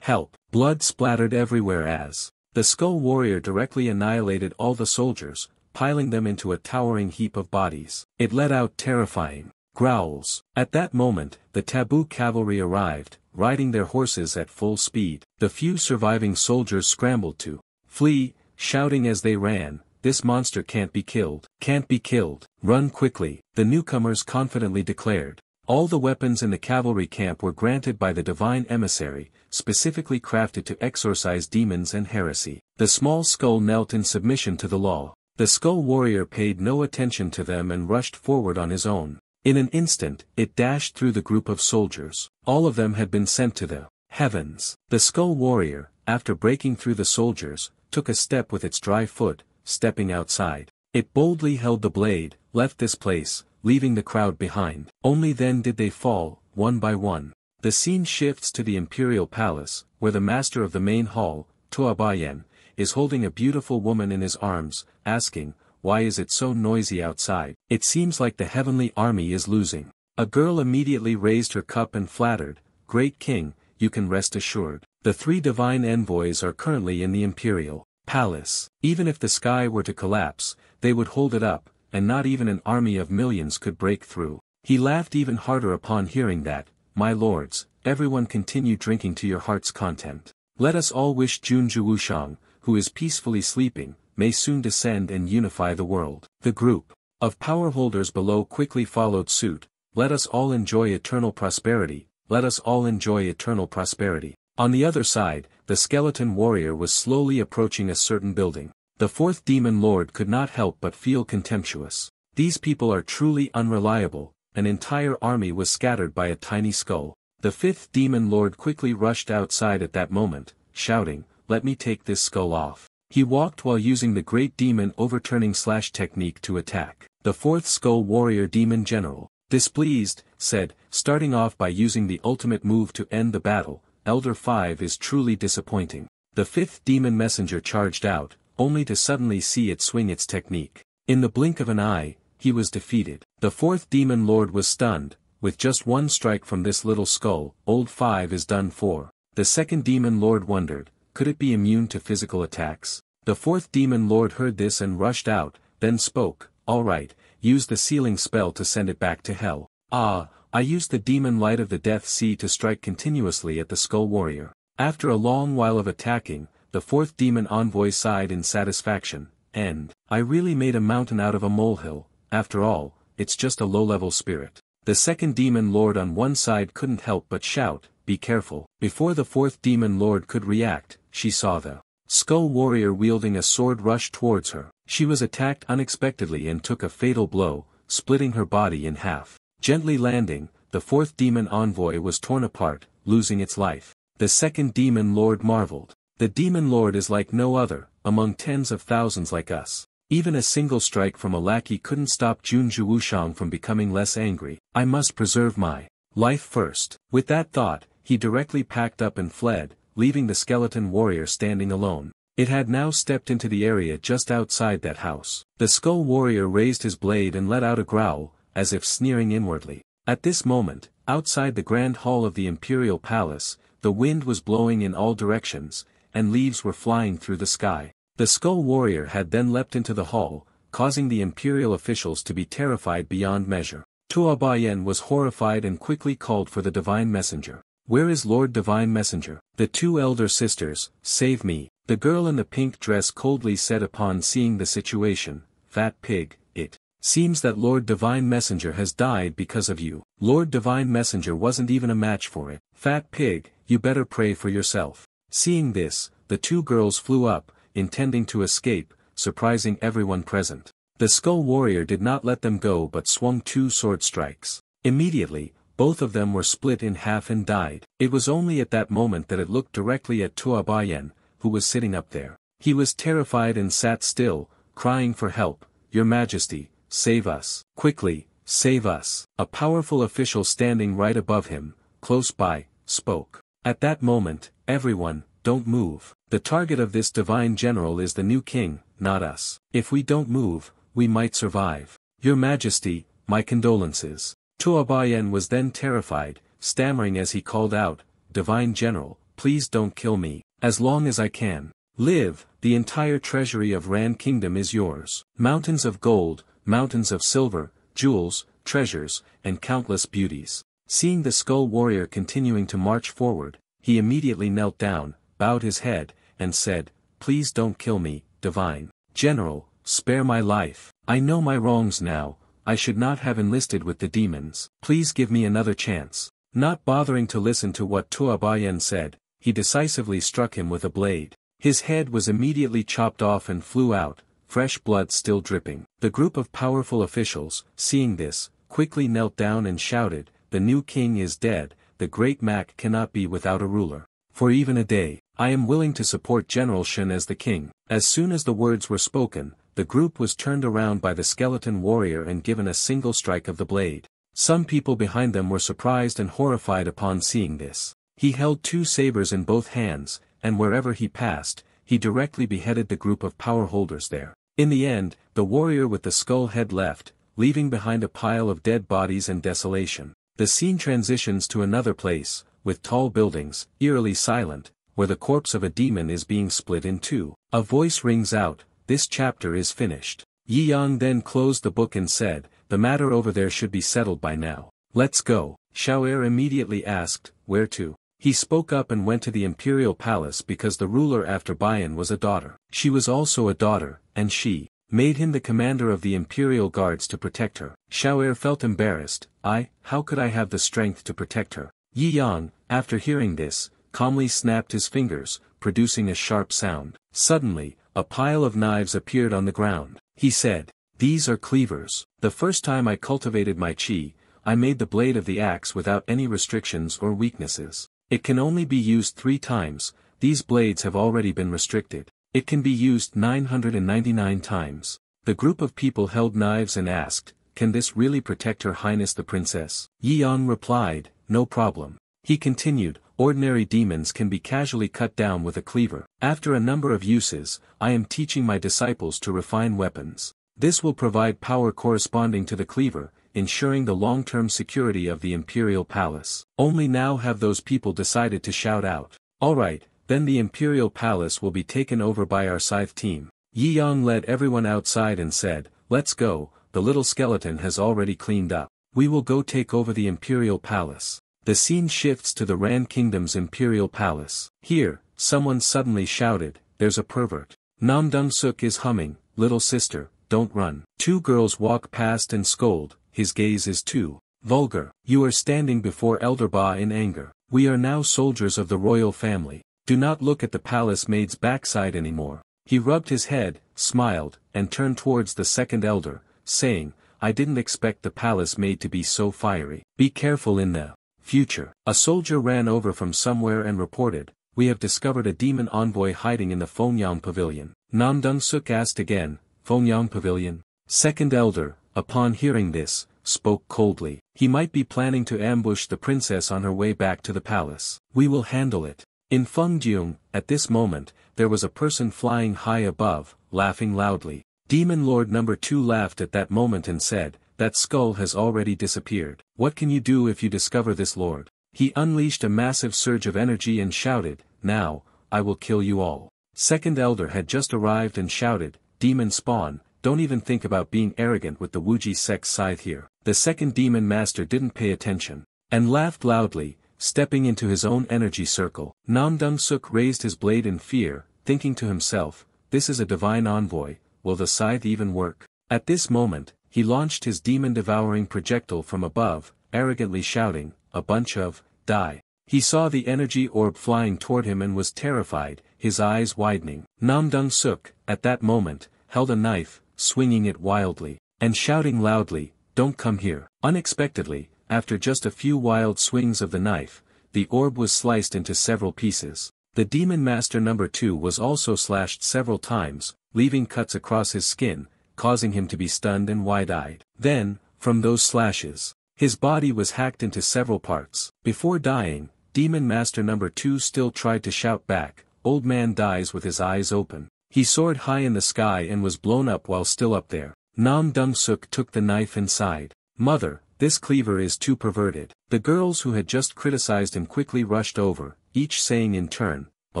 help. Blood splattered everywhere as the Skull Warrior directly annihilated all the soldiers, piling them into a towering heap of bodies. It let out terrifying growls. At that moment, the Taboo cavalry arrived, riding their horses at full speed. The few surviving soldiers scrambled to flee, shouting as they ran, "This monster can't be killed. Can't be killed. Run quickly," the newcomers confidently declared. All the weapons in the cavalry camp were granted by the divine emissary, specifically crafted to exorcise demons and heresy. The small skull knelt in submission to the law. The Skull Warrior paid no attention to them and rushed forward on his own. In an instant, it dashed through the group of soldiers. All of them had been sent to the heavens. The Skull Warrior, after breaking through the soldiers, took a step with its dry foot, stepping outside. It boldly held the blade, left this place, leaving the crowd behind. Only then did they fall, one by one. The scene shifts to the Imperial Palace, where the master of the main hall, Tuabayan, is holding a beautiful woman in his arms, asking, "Why is it so noisy outside? It seems like the heavenly army is losing." A girl immediately raised her cup and flattered, "Great King, you can rest assured. The 3 divine envoys are currently in the Imperial Palace. Even if the sky were to collapse, they would hold it up, and not even an army of millions could break through." He laughed even harder upon hearing that. "My lords, everyone continue drinking to your heart's content. Let us all wish Junju Wushang, who is peacefully sleeping, may soon descend and unify the world." The group of power holders below quickly followed suit. "Let us all enjoy eternal prosperity, let us all enjoy eternal prosperity." On the other side, the skeleton warrior was slowly approaching a certain building. The 4th demon lord could not help but feel contemptuous. These people are truly unreliable. An entire army was scattered by a tiny skull. The 5th demon lord quickly rushed outside at that moment, shouting, "Let me take this skull off." He walked while using the great demon overturning slash technique to attack. The 4th skull warrior demon general, displeased, said, starting off by using the ultimate move to end the battle, "Elder 5 is truly disappointing." The 5th demon messenger charged out, only to suddenly see it swing its technique. In the blink of an eye, he was defeated. The 4th demon lord was stunned. With just one strike from this little skull, Old 5 is done for. The 2nd demon lord wondered, could it be immune to physical attacks? The 4th demon lord heard this and rushed out, then spoke, "All right, use the sealing spell to send it back to hell." I used the demon light of the Death Sea to strike continuously at the Skull Warrior. After a long while of attacking, the 4th demon envoy sighed in satisfaction, and I really made a mountain out of a molehill. After all, it's just a low-level spirit. The 2nd demon lord on one side couldn't help but shout, "Be careful." Before the 4th demon lord could react, she saw the Skull Warrior wielding a sword rush towards her. She was attacked unexpectedly and took a fatal blow, splitting her body in half. Gently landing, the 4th demon envoy was torn apart, losing its life. The 2nd demon lord marveled. "The demon lord is like no other, among tens of thousands like us. Even a single strike from a lackey couldn't stop Junju Wushang from becoming less angry. I must preserve my life first." With that thought, he directly packed up and fled, leaving the skeleton warrior standing alone. It had now stepped into the area just outside that house. The Skull Warrior raised his blade and let out a growl, as if sneering inwardly. At this moment, outside the grand hall of the Imperial Palace, the wind was blowing in all directions, and leaves were flying through the sky. The Skull Warrior had then leapt into the hall, causing the Imperial officials to be terrified beyond measure. Tuabayan was horrified and quickly called for the Divine Messenger. "Where is Lord Divine Messenger?" The 2 elder sisters, "Save me." The girl in the pink dress coldly said upon seeing the situation, "Fat pig, it seems that Lord Divine Messenger has died because of you. Lord Divine Messenger wasn't even a match for it. Fat pig, you better pray for yourself." Seeing this, the 2 girls flew up, intending to escape, surprising everyone present. The Skull Warrior did not let them go but swung 2 sword strikes. Immediately, both of them were split in half and died. It was only at that moment that it looked directly at Tuabayan, who was sitting up there. He was terrified and sat still, crying for help, "Your Majesty, save us. Quickly, save us." A powerful official standing right above him, close by, spoke. At that moment, "Everyone, don't move. The target of this divine general is the new king, not us. If we don't move, we might survive. Your Majesty, my condolences." Tuabayan was then terrified, stammering as he called out, "Divine General, please don't kill me. As long as I can live, the entire treasury of Ran Kingdom is yours. Mountains of gold, mountains of silver, jewels, treasures, and countless beauties. Seeing the Skull Warrior continuing to march forward, he immediately knelt down, bowed his head, and said, please don't kill me, Divine General, spare my life. I know my wrongs now, I should not have enlisted with the demons. Please give me another chance. Not bothering to listen to what Tuabayan said, he decisively struck him with a blade. His head was immediately chopped off and flew out, fresh blood still dripping. The group of powerful officials, seeing this, quickly knelt down and shouted, the new king is dead, the great Mac cannot be without a ruler. For even a day, I am willing to support General Shen as the king. As soon as the words were spoken, the group was turned around by the skeleton warrior and given a single strike of the blade. Some people behind them were surprised and horrified upon seeing this. He held 2 sabers in both hands, and wherever he passed, he directly beheaded the group of power holders there. In the end, the warrior with the skull head left, leaving behind a pile of dead bodies and desolation. The scene transitions to another place, with tall buildings, eerily silent, where the corpse of a demon is being split in 2. A voice rings out, this chapter is finished. Yi Yang then closed the book and said, the matter over there should be settled by now. Let's go. Xiao'er immediately asked, where to? He spoke up and went to the imperial palace because the ruler after Bayan was a daughter. She was also a daughter, and she made him the commander of the imperial guards to protect her. Xiao'er felt embarrassed. How could I have the strength to protect her? Yi Yang, after hearing this, calmly snapped his fingers, producing a sharp sound. Suddenly, a pile of knives appeared on the ground. He said, these are cleavers. The first time I cultivated my chi, I made the blade of the axe without any restrictions or weaknesses. It can only be used 3 times, these blades have already been restricted. It can be used 999 times. The group of people held knives and asked, can this really protect Her Highness the Princess? Yi Yang replied, no problem. He continued, ordinary demons can be casually cut down with a cleaver. After a number of uses, I am teaching my disciples to refine weapons. This will provide power corresponding to the cleaver, ensuring the long-term security of the imperial palace. Only now have those people decided to shout out. Alright, then the imperial palace will be taken over by our scythe team. Yi Yang led everyone outside and said, let's go, the little skeleton has already cleaned up. We will go take over the imperial palace. The scene shifts to the Ran Kingdom's imperial palace. Here, someone suddenly shouted, there's a pervert. Nam Dong Suk is humming, little sister, don't run. 2 girls walk past and scold, his gaze is too vulgar. You are standing before Elder Ba in anger. We are now soldiers of the royal family. Do not look at the palace maid's backside anymore. He rubbed his head, smiled, and turned towards the second elder, saying, I didn't expect the palace maid to be so fiery. Be careful in the future. A soldier ran over from somewhere and reported, we have discovered a demon envoy hiding in the Fengyang Pavilion. Nam Dong Suk asked again, Fengyang Pavilion? Second elder, upon hearing this, spoke coldly. He might be planning to ambush the princess on her way back to the palace. We will handle it. In Fengjiang, at this moment, there was a person flying high above, laughing loudly. Demon Lord number 2 laughed at that moment and said, that skull has already disappeared. What can you do if you discover this lord? He unleashed a massive surge of energy and shouted, now, I will kill you all. Second elder had just arrived and shouted, demon spawn, don't even think about being arrogant with the Wuji sex scythe here. The second demon master didn't pay attention, and laughed loudly, stepping into his own energy circle. Nam Dong Suk raised his blade in fear, thinking to himself, this is a divine envoy, will the scythe even work? At this moment, he launched his demon-devouring projectile from above, arrogantly shouting, a bunch of, die. He saw the energy orb flying toward him and was terrified, his eyes widening. Nam Dong Suk, at that moment, held a knife, swinging it wildly, and shouting loudly, don't come here. Unexpectedly, after just a few wild swings of the knife, the orb was sliced into several pieces. The demon master number 2 was also slashed several times, leaving cuts across his skin, causing him to be stunned and wide-eyed. Then, from those slashes, his body was hacked into several parts. Before dying, demon master number 2 still tried to shout back, old man dies with his eyes open. He soared high in the sky and was blown up while still up there. Nam Dong Suk took the knife and sighed. Mother, this cleaver is too perverted. The girls who had just criticized him quickly rushed over, each saying in turn, a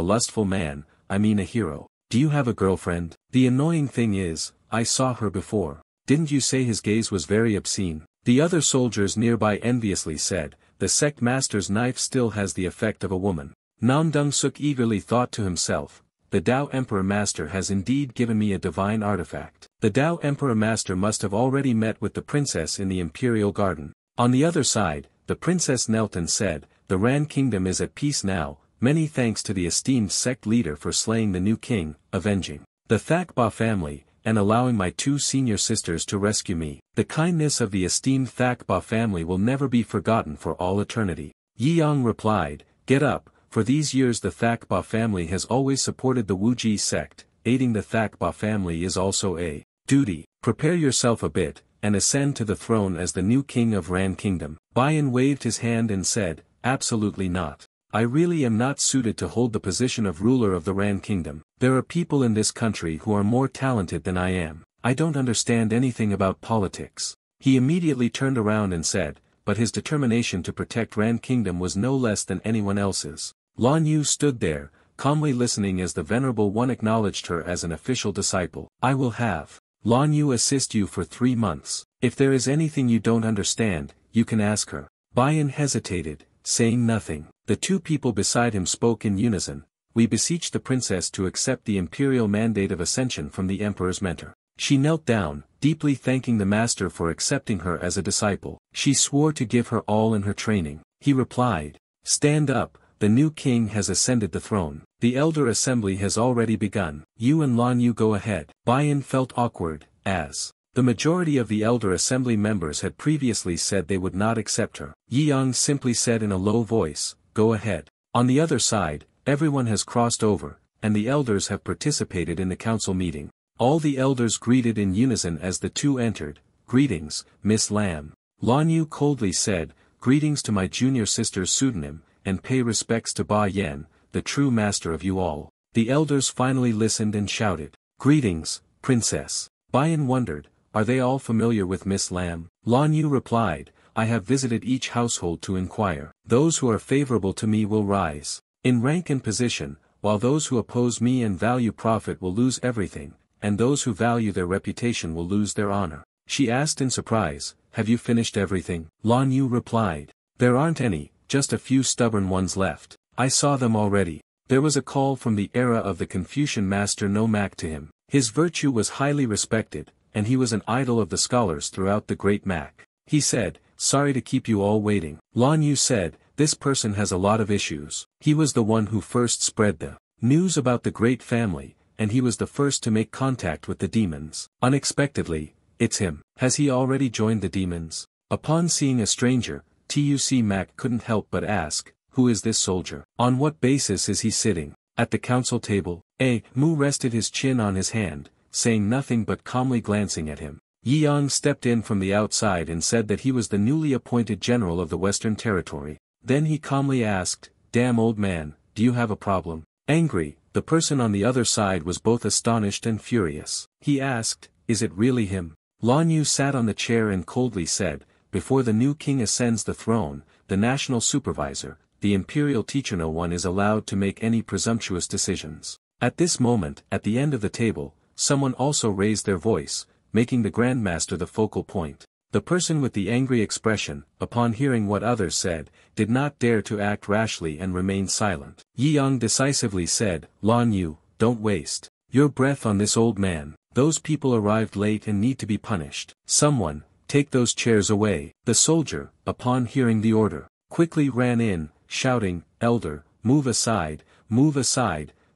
lustful man, I mean a hero. Do you have a girlfriend? The annoying thing is, I saw her before. Didn't you say his gaze was very obscene? The other soldiers nearby enviously said, the sect master's knife still has the effect of a woman. Nam Dong-suk eagerly thought to himself, the Tao Emperor Master has indeed given me a divine artifact. The Tao Emperor Master must have already met with the princess in the imperial garden. On the other side, the princess knelt and said, the Ran kingdom is at peace now, many thanks to the esteemed sect leader for slaying the new king, avenging the Thakba family, and allowing my 2 senior sisters to rescue me. The kindness of the esteemed Thakba family will never be forgotten for all eternity. Yi Yang replied, get up, for these years the Thakba family has always supported the Wuji sect, aiding the Thakba family is also a duty. Prepare yourself a bit, and ascend to the throne as the new king of Ran kingdom. Bayan waved his hand and said, absolutely not. I really am not suited to hold the position of ruler of the Ran kingdom. There are people in this country who are more talented than I am. I don't understand anything about politics. He immediately turned around and said, but his determination to protect Ran kingdom was no less than anyone else's. Lan Yu stood there, calmly listening as the venerable one acknowledged her as an official disciple. I will have Lan Yu assist you for 3 months. If there is anything you don't understand, you can ask her. Bayan hesitated, saying nothing. The 2 people beside him spoke in unison, we beseech the princess to accept the imperial mandate of ascension from the emperor's mentor. She knelt down, deeply thanking the master for accepting her as a disciple. She swore to give her all in her training. He replied, stand up, the new king has ascended the throne. The elder assembly has already begun. You and Lan Yu go ahead. Bayan felt awkward, as the majority of the elder assembly members had previously said they would not accept her. Yi Yang simply said in a low voice, go ahead. On the other side, everyone has crossed over, and the elders have participated in the council meeting. All the elders greeted in unison as the 2 entered. Greetings, Miss Lam. Lan Yu coldly said, greetings to my junior sister's pseudonym, and pay respects to Ba Yan, the true master of you all. The elders finally listened and shouted, greetings, princess. Bayan wondered, are they all familiar with Miss Lam? Lan Yu replied, I have visited each household to inquire. Those who are favorable to me will rise in rank and position, while those who oppose me and value profit will lose everything, and those who value their reputation will lose their honor. She asked in surprise, have you finished everything? Lan Yu replied, there aren't any, just a few stubborn ones left. I saw them already. There was a call from the era of the Confucian master No Mak to him. His virtue was highly respected, and he was an idol of the scholars throughout the great Mak. He said, sorry to keep you all waiting. Lan Yu said, this person has a lot of issues. He was the one who first spread the news about the great family, and he was the first to make contact with the demons. Unexpectedly, it's him. Has he already joined the demons? Upon seeing a stranger, Tuc Mak couldn't help but ask, who is this soldier? On what basis is he sitting at the council table? Mu rested his chin on his hand, saying nothing but calmly glancing at him. Yi Yang stepped in from the outside and said that he was the newly appointed general of the Western Territory. Then he calmly asked, damn old man, do you have a problem? Angry, the person on the other side was both astonished and furious. He asked, is it really him? Lan Yu sat on the chair and coldly said, before the new king ascends the throne, the national supervisor, the imperial teacher, no one is allowed to make any presumptuous decisions. At this moment, at the end of the table, someone also raised their voice, making the grandmaster the focal point. The person with the angry expression, upon hearing what others said, did not dare to act rashly and remained silent. Yi Yang decisively said, Lan Yu, don't waste your breath on this old man. Those people arrived late and need to be punished. Someone, take those chairs away. The soldier, upon hearing the order, quickly ran in, shouting, Elder, move aside,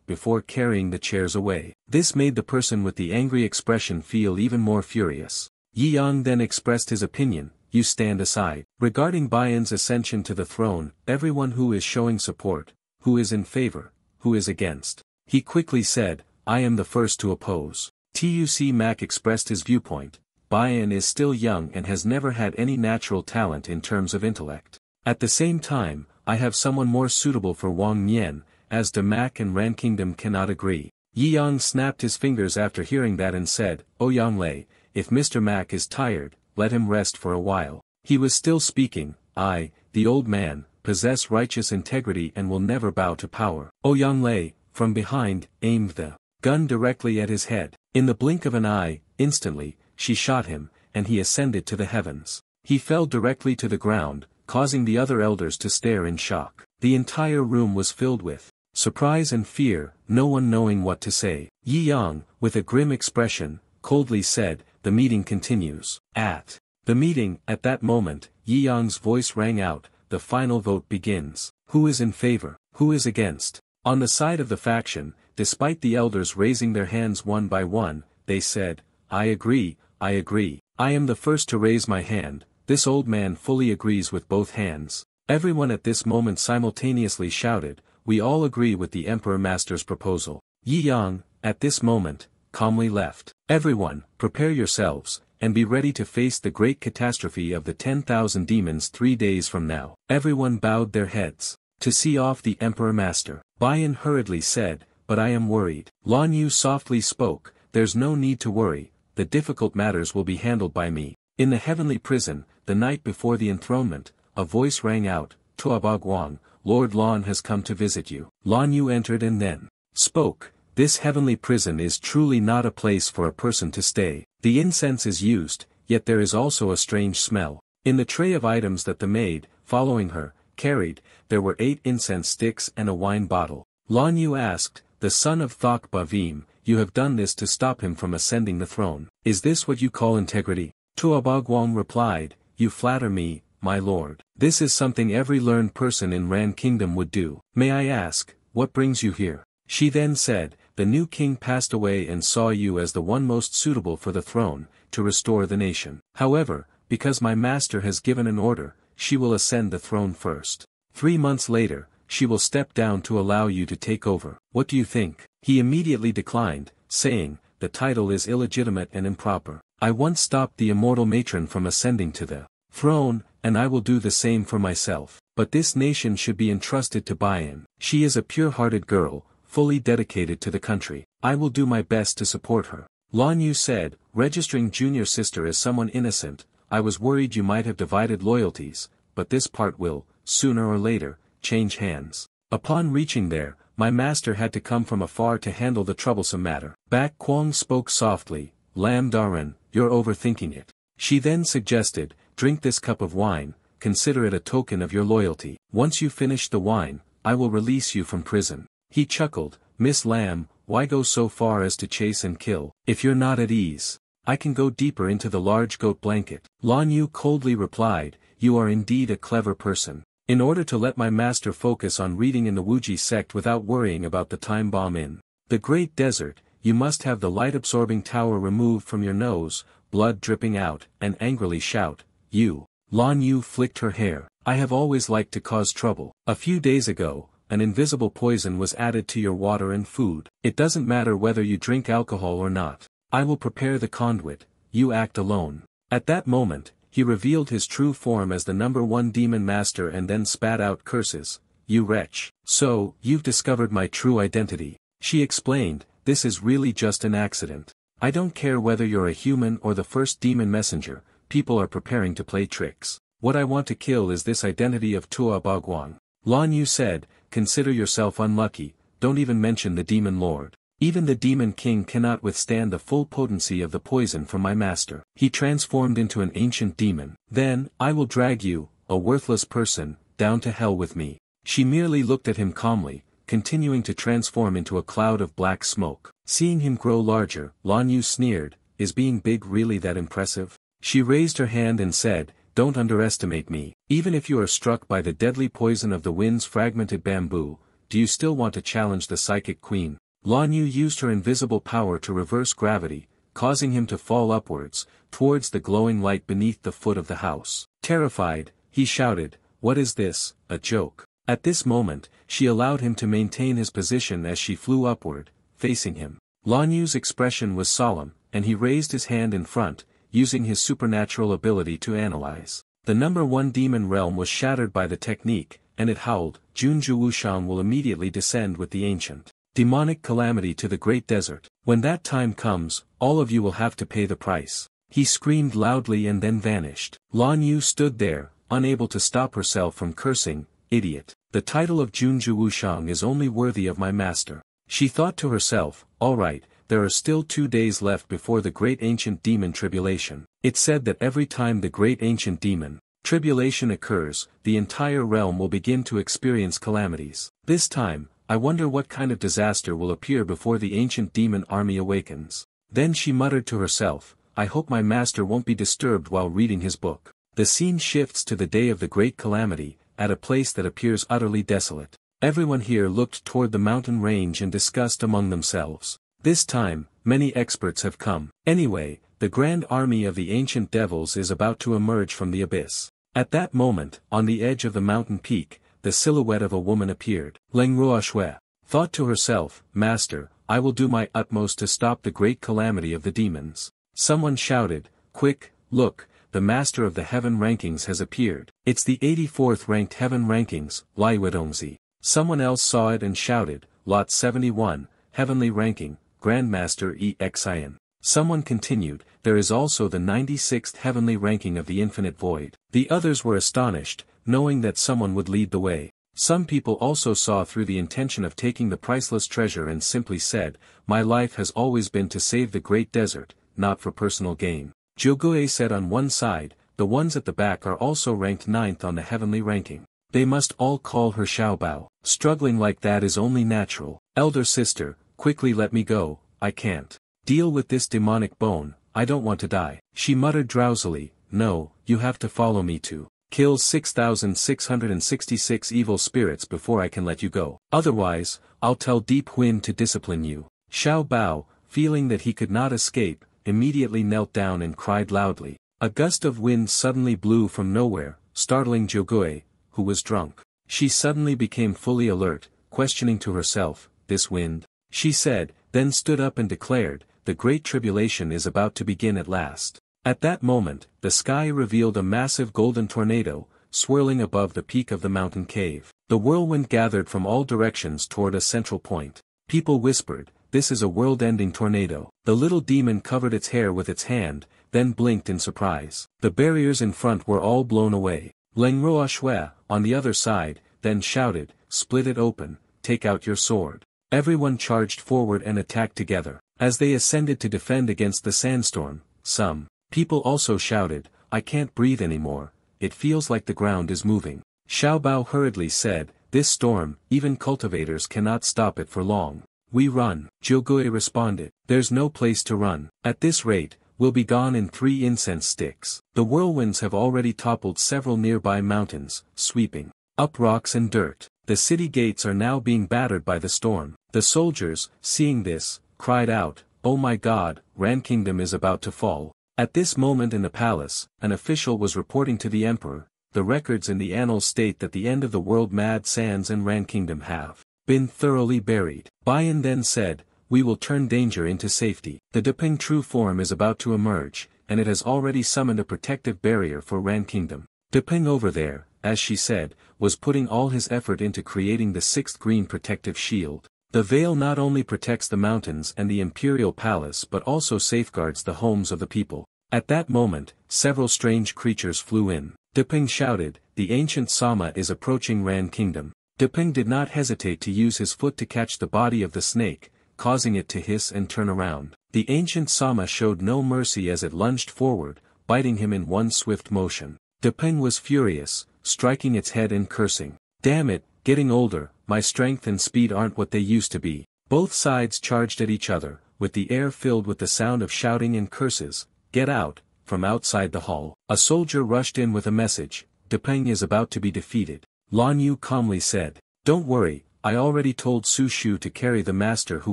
before carrying the chairs away. This made the person with the angry expression feel even more furious. Yi Yang then expressed his opinion, you stand aside. Regarding Bayan's ascension to the throne, everyone who is showing support, who is in favor, who is against. He quickly said, I am the first to oppose. Tuc Mak expressed his viewpoint, Bayan is still young and has never had any natural talent in terms of intellect. At the same time, I have someone more suitable for Wang Mian, as the Mak and Ran Kingdom cannot agree. Yi Yang snapped his fingers after hearing that and said, O Yang Lei, if Mr. Mak is tired, let him rest for a while. He was still speaking, I, the old man, possess righteous integrity and will never bow to power. Ouyang Lei, from behind, aimed the gun directly at his head. In the blink of an eye, instantly, she shot him, and he ascended to the heavens. He fell directly to the ground, causing the other elders to stare in shock. The entire room was filled with surprise and fear, no one knowing what to say. Yi Yang, with a grim expression, coldly said, "The meeting continues." At the meeting, at that moment, Yi Yang's voice rang out, "The final vote begins. Who is in favor? Who is against?" On the side of the faction, despite the elders raising their hands one by one, they said, "I agree, I agree. I am the first to raise my hand." This old man fully agrees with both hands. Everyone at this moment simultaneously shouted, "We all agree with the Emperor Master's proposal." Yi Yang, at this moment, calmly left. "Everyone, prepare yourselves, and be ready to face the great catastrophe of the 10,000 demons 3 days from now." Everyone bowed their heads. To see off the Emperor Master, Bian hurriedly said, "But I am worried." Lan Yu softly spoke, "There's no need to worry, the difficult matters will be handled by me." In the heavenly prison, the night before the enthronement, a voice rang out, "Tua Bagwang, Lord Lan has come to visit you." Lan Yu entered and then spoke, "This heavenly prison is truly not a place for a person to stay. The incense is used, yet there is also a strange smell." In the tray of items that the maid, following her, carried, there were 8 incense sticks and a wine bottle. Lan Yu asked, "The son of Thok Bavim, you have done this to stop him from ascending the throne. Is this what you call integrity?" Tua Bagwang replied, "You flatter me, my lord. This is something every learned person in Ran Kingdom would do. May I ask, what brings you here?" She then said, "The new king passed away and saw you as the one most suitable for the throne, to restore the nation. However, because my master has given an order, she will ascend the throne first. 3 months later, she will step down to allow you to take over. What do you think?" He immediately declined, saying, "The title is illegitimate and improper. I once stopped the immortal matron from ascending to the throne, and I will do the same for myself. But this nation should be entrusted to Bian. She is a pure-hearted girl, fully dedicated to the country. I will do my best to support her." Lan Yu said, "Registering junior sister as someone innocent, I was worried you might have divided loyalties, but this part will, sooner or later, change hands. Upon reaching there, my master had to come from afar to handle the troublesome matter." Bak Kwong spoke softly, "Lam Daran, you're overthinking it." She then suggested, "Drink this cup of wine, consider it a token of your loyalty. Once you finish the wine, I will release you from prison." He chuckled, "Miss Lam, why go so far as to chase and kill? If you're not at ease, I can go deeper into the large goat blanket." Lan Yu coldly replied, "You are indeed a clever person. In order to let my master focus on reading in the Wuji sect without worrying about the time bomb in the Great Desert, you must have the light-absorbing tower removed from your nose, blood dripping out, and angrily shout, 'You!'" Lan Yu flicked her hair. "I have always liked to cause trouble. A few days ago, an invisible poison was added to your water and food. It doesn't matter whether you drink alcohol or not. I will prepare the conduit, you act alone." At that moment, he revealed his true form as the #1 demon master and then spat out curses, "You wretch. So, you've discovered my true identity." She explained, "This is really just an accident. I don't care whether you're a human or the first demon messenger, people are preparing to play tricks. What I want to kill is this identity of Tua Bagwang." Lan Yu said, "Consider yourself unlucky, don't even mention the demon lord. Even the demon king cannot withstand the full potency of the poison from my master. He transformed into an ancient demon. Then, I will drag you, a worthless person, down to hell with me." She merely looked at him calmly, continuing to transform into a cloud of black smoke. Seeing him grow larger, Lan Yu sneered, "Is being big really that impressive?" She raised her hand and said, "Don't underestimate me. Even if you are struck by the deadly poison of the wind's fragmented bamboo, do you still want to challenge the psychic queen?" Lan Yu used her invisible power to reverse gravity, causing him to fall upwards, towards the glowing light beneath the foot of the house. Terrified, he shouted, "What is this, a joke?" At this moment, she allowed him to maintain his position as she flew upward, facing him. Lan Yu's expression was solemn, and he raised his hand in front, using his supernatural ability to analyze. The #1 demon realm was shattered by the technique, and it howled, "Junju Wushang will immediately descend with the ancient demonic calamity to the Great Desert. When that time comes, all of you will have to pay the price." He screamed loudly and then vanished. Lan Yu stood there, unable to stop herself from cursing, idiot. The title of Junju Wushang is only worthy of my master. She thought to herself, alright, there are still 2 days left before the great ancient demon tribulation. It's said that every time the great ancient demon tribulation occurs, the entire realm will begin to experience calamities. This time, I wonder what kind of disaster will appear before the ancient demon army awakens. Then she muttered to herself, I hope my master won't be disturbed while reading his book. The scene shifts to the day of the great calamity, at a place that appears utterly desolate. Everyone here looked toward the mountain range and discussed among themselves. This time, many experts have come. Anyway, the grand army of the ancient devils is about to emerge from the abyss. At that moment, on the edge of the mountain peak, the silhouette of a woman appeared. Leng Ruoxue thought to herself, Master, I will do my utmost to stop the great calamity of the demons. Someone shouted, quick, look, the master of the heaven rankings has appeared. It's the 84th ranked heaven rankings, Lai Wedongzi. Someone else saw it and shouted, Lot 71, heavenly ranking, Grandmaster Exin. Someone continued, there is also the 96th heavenly ranking of the infinite void. The others were astonished, knowing that someone would lead the way. Some people also saw through the intention of taking the priceless treasure and simply said, my life has always been to save the great desert, not for personal gain. Jogue said on one side, the ones at the back are also ranked 9th on the heavenly ranking. They must all call her Xiaobao. Struggling like that is only natural. Elder sister, quickly let me go, I can't deal with this demonic bone, I don't want to die. She muttered drowsily, no, you have to follow me to kill 6,666 evil spirits before I can let you go. Otherwise, I'll tell Deep Wind to discipline you. Xiaobao, feeling that he could not escape, immediately knelt down and cried loudly. A gust of wind suddenly blew from nowhere, startling Jogue, who was drunk. She suddenly became fully alert, questioning to herself, this wind? She said, then stood up and declared, the great tribulation is about to begin at last. At that moment, the sky revealed a massive golden tornado, swirling above the peak of the mountain cave. The whirlwind gathered from all directions toward a central point. People whispered, this is a world-ending tornado. The little demon covered its hair with its hand, then blinked in surprise. The barriers in front were all blown away. Leng Ruoxue, on the other side, then shouted, split it open, take out your sword. Everyone charged forward and attacked together. As they ascended to defend against the sandstorm, some people also shouted, I can't breathe anymore, it feels like the ground is moving. Xiaobao hurriedly said, this storm, even cultivators cannot stop it for long. We run. Jogue responded, there's no place to run. At this rate, we'll be gone in 3 incense sticks. The whirlwinds have already toppled several nearby mountains, sweeping up rocks and dirt. The city gates are now being battered by the storm. The soldiers, seeing this, cried out, oh my God, Ran Kingdom is about to fall. At this moment in the palace, an official was reporting to the emperor, the records in the annals state that the end of the world Mad Sands and Ran Kingdom have been thoroughly buried. Bayan then said, we will turn danger into safety. The Deping true form is about to emerge, and it has already summoned a protective barrier for Ran Kingdom. Deping over there, as she said, was putting all his effort into creating the 6th green protective shield. The veil not only protects the mountains and the imperial palace but also safeguards the homes of the people. At that moment, several strange creatures flew in. Deping shouted, the ancient Sama is approaching Ran Kingdom. Deping did not hesitate to use his foot to catch the body of the snake, causing it to hiss and turn around. The ancient Sama showed no mercy as it lunged forward, biting him in one swift motion. Deping was furious, striking its head and cursing. Damn it, getting older, my strength and speed aren't what they used to be. Both sides charged at each other, with the air filled with the sound of shouting and curses. Get out, from outside the hall. A soldier rushed in with a message, Deping is about to be defeated. Lan Yu calmly said, don't worry, I already told Su Shu to carry the master who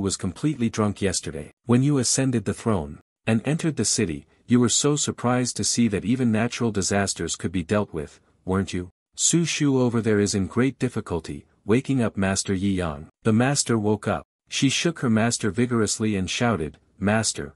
was completely drunk yesterday. When you ascended the throne, and entered the city, you were so surprised to see that even natural disasters could be dealt with, weren't you? Su Shu over there is in great difficulty, waking up Master Yi Yang. The master woke up. She shook her master vigorously and shouted, Master,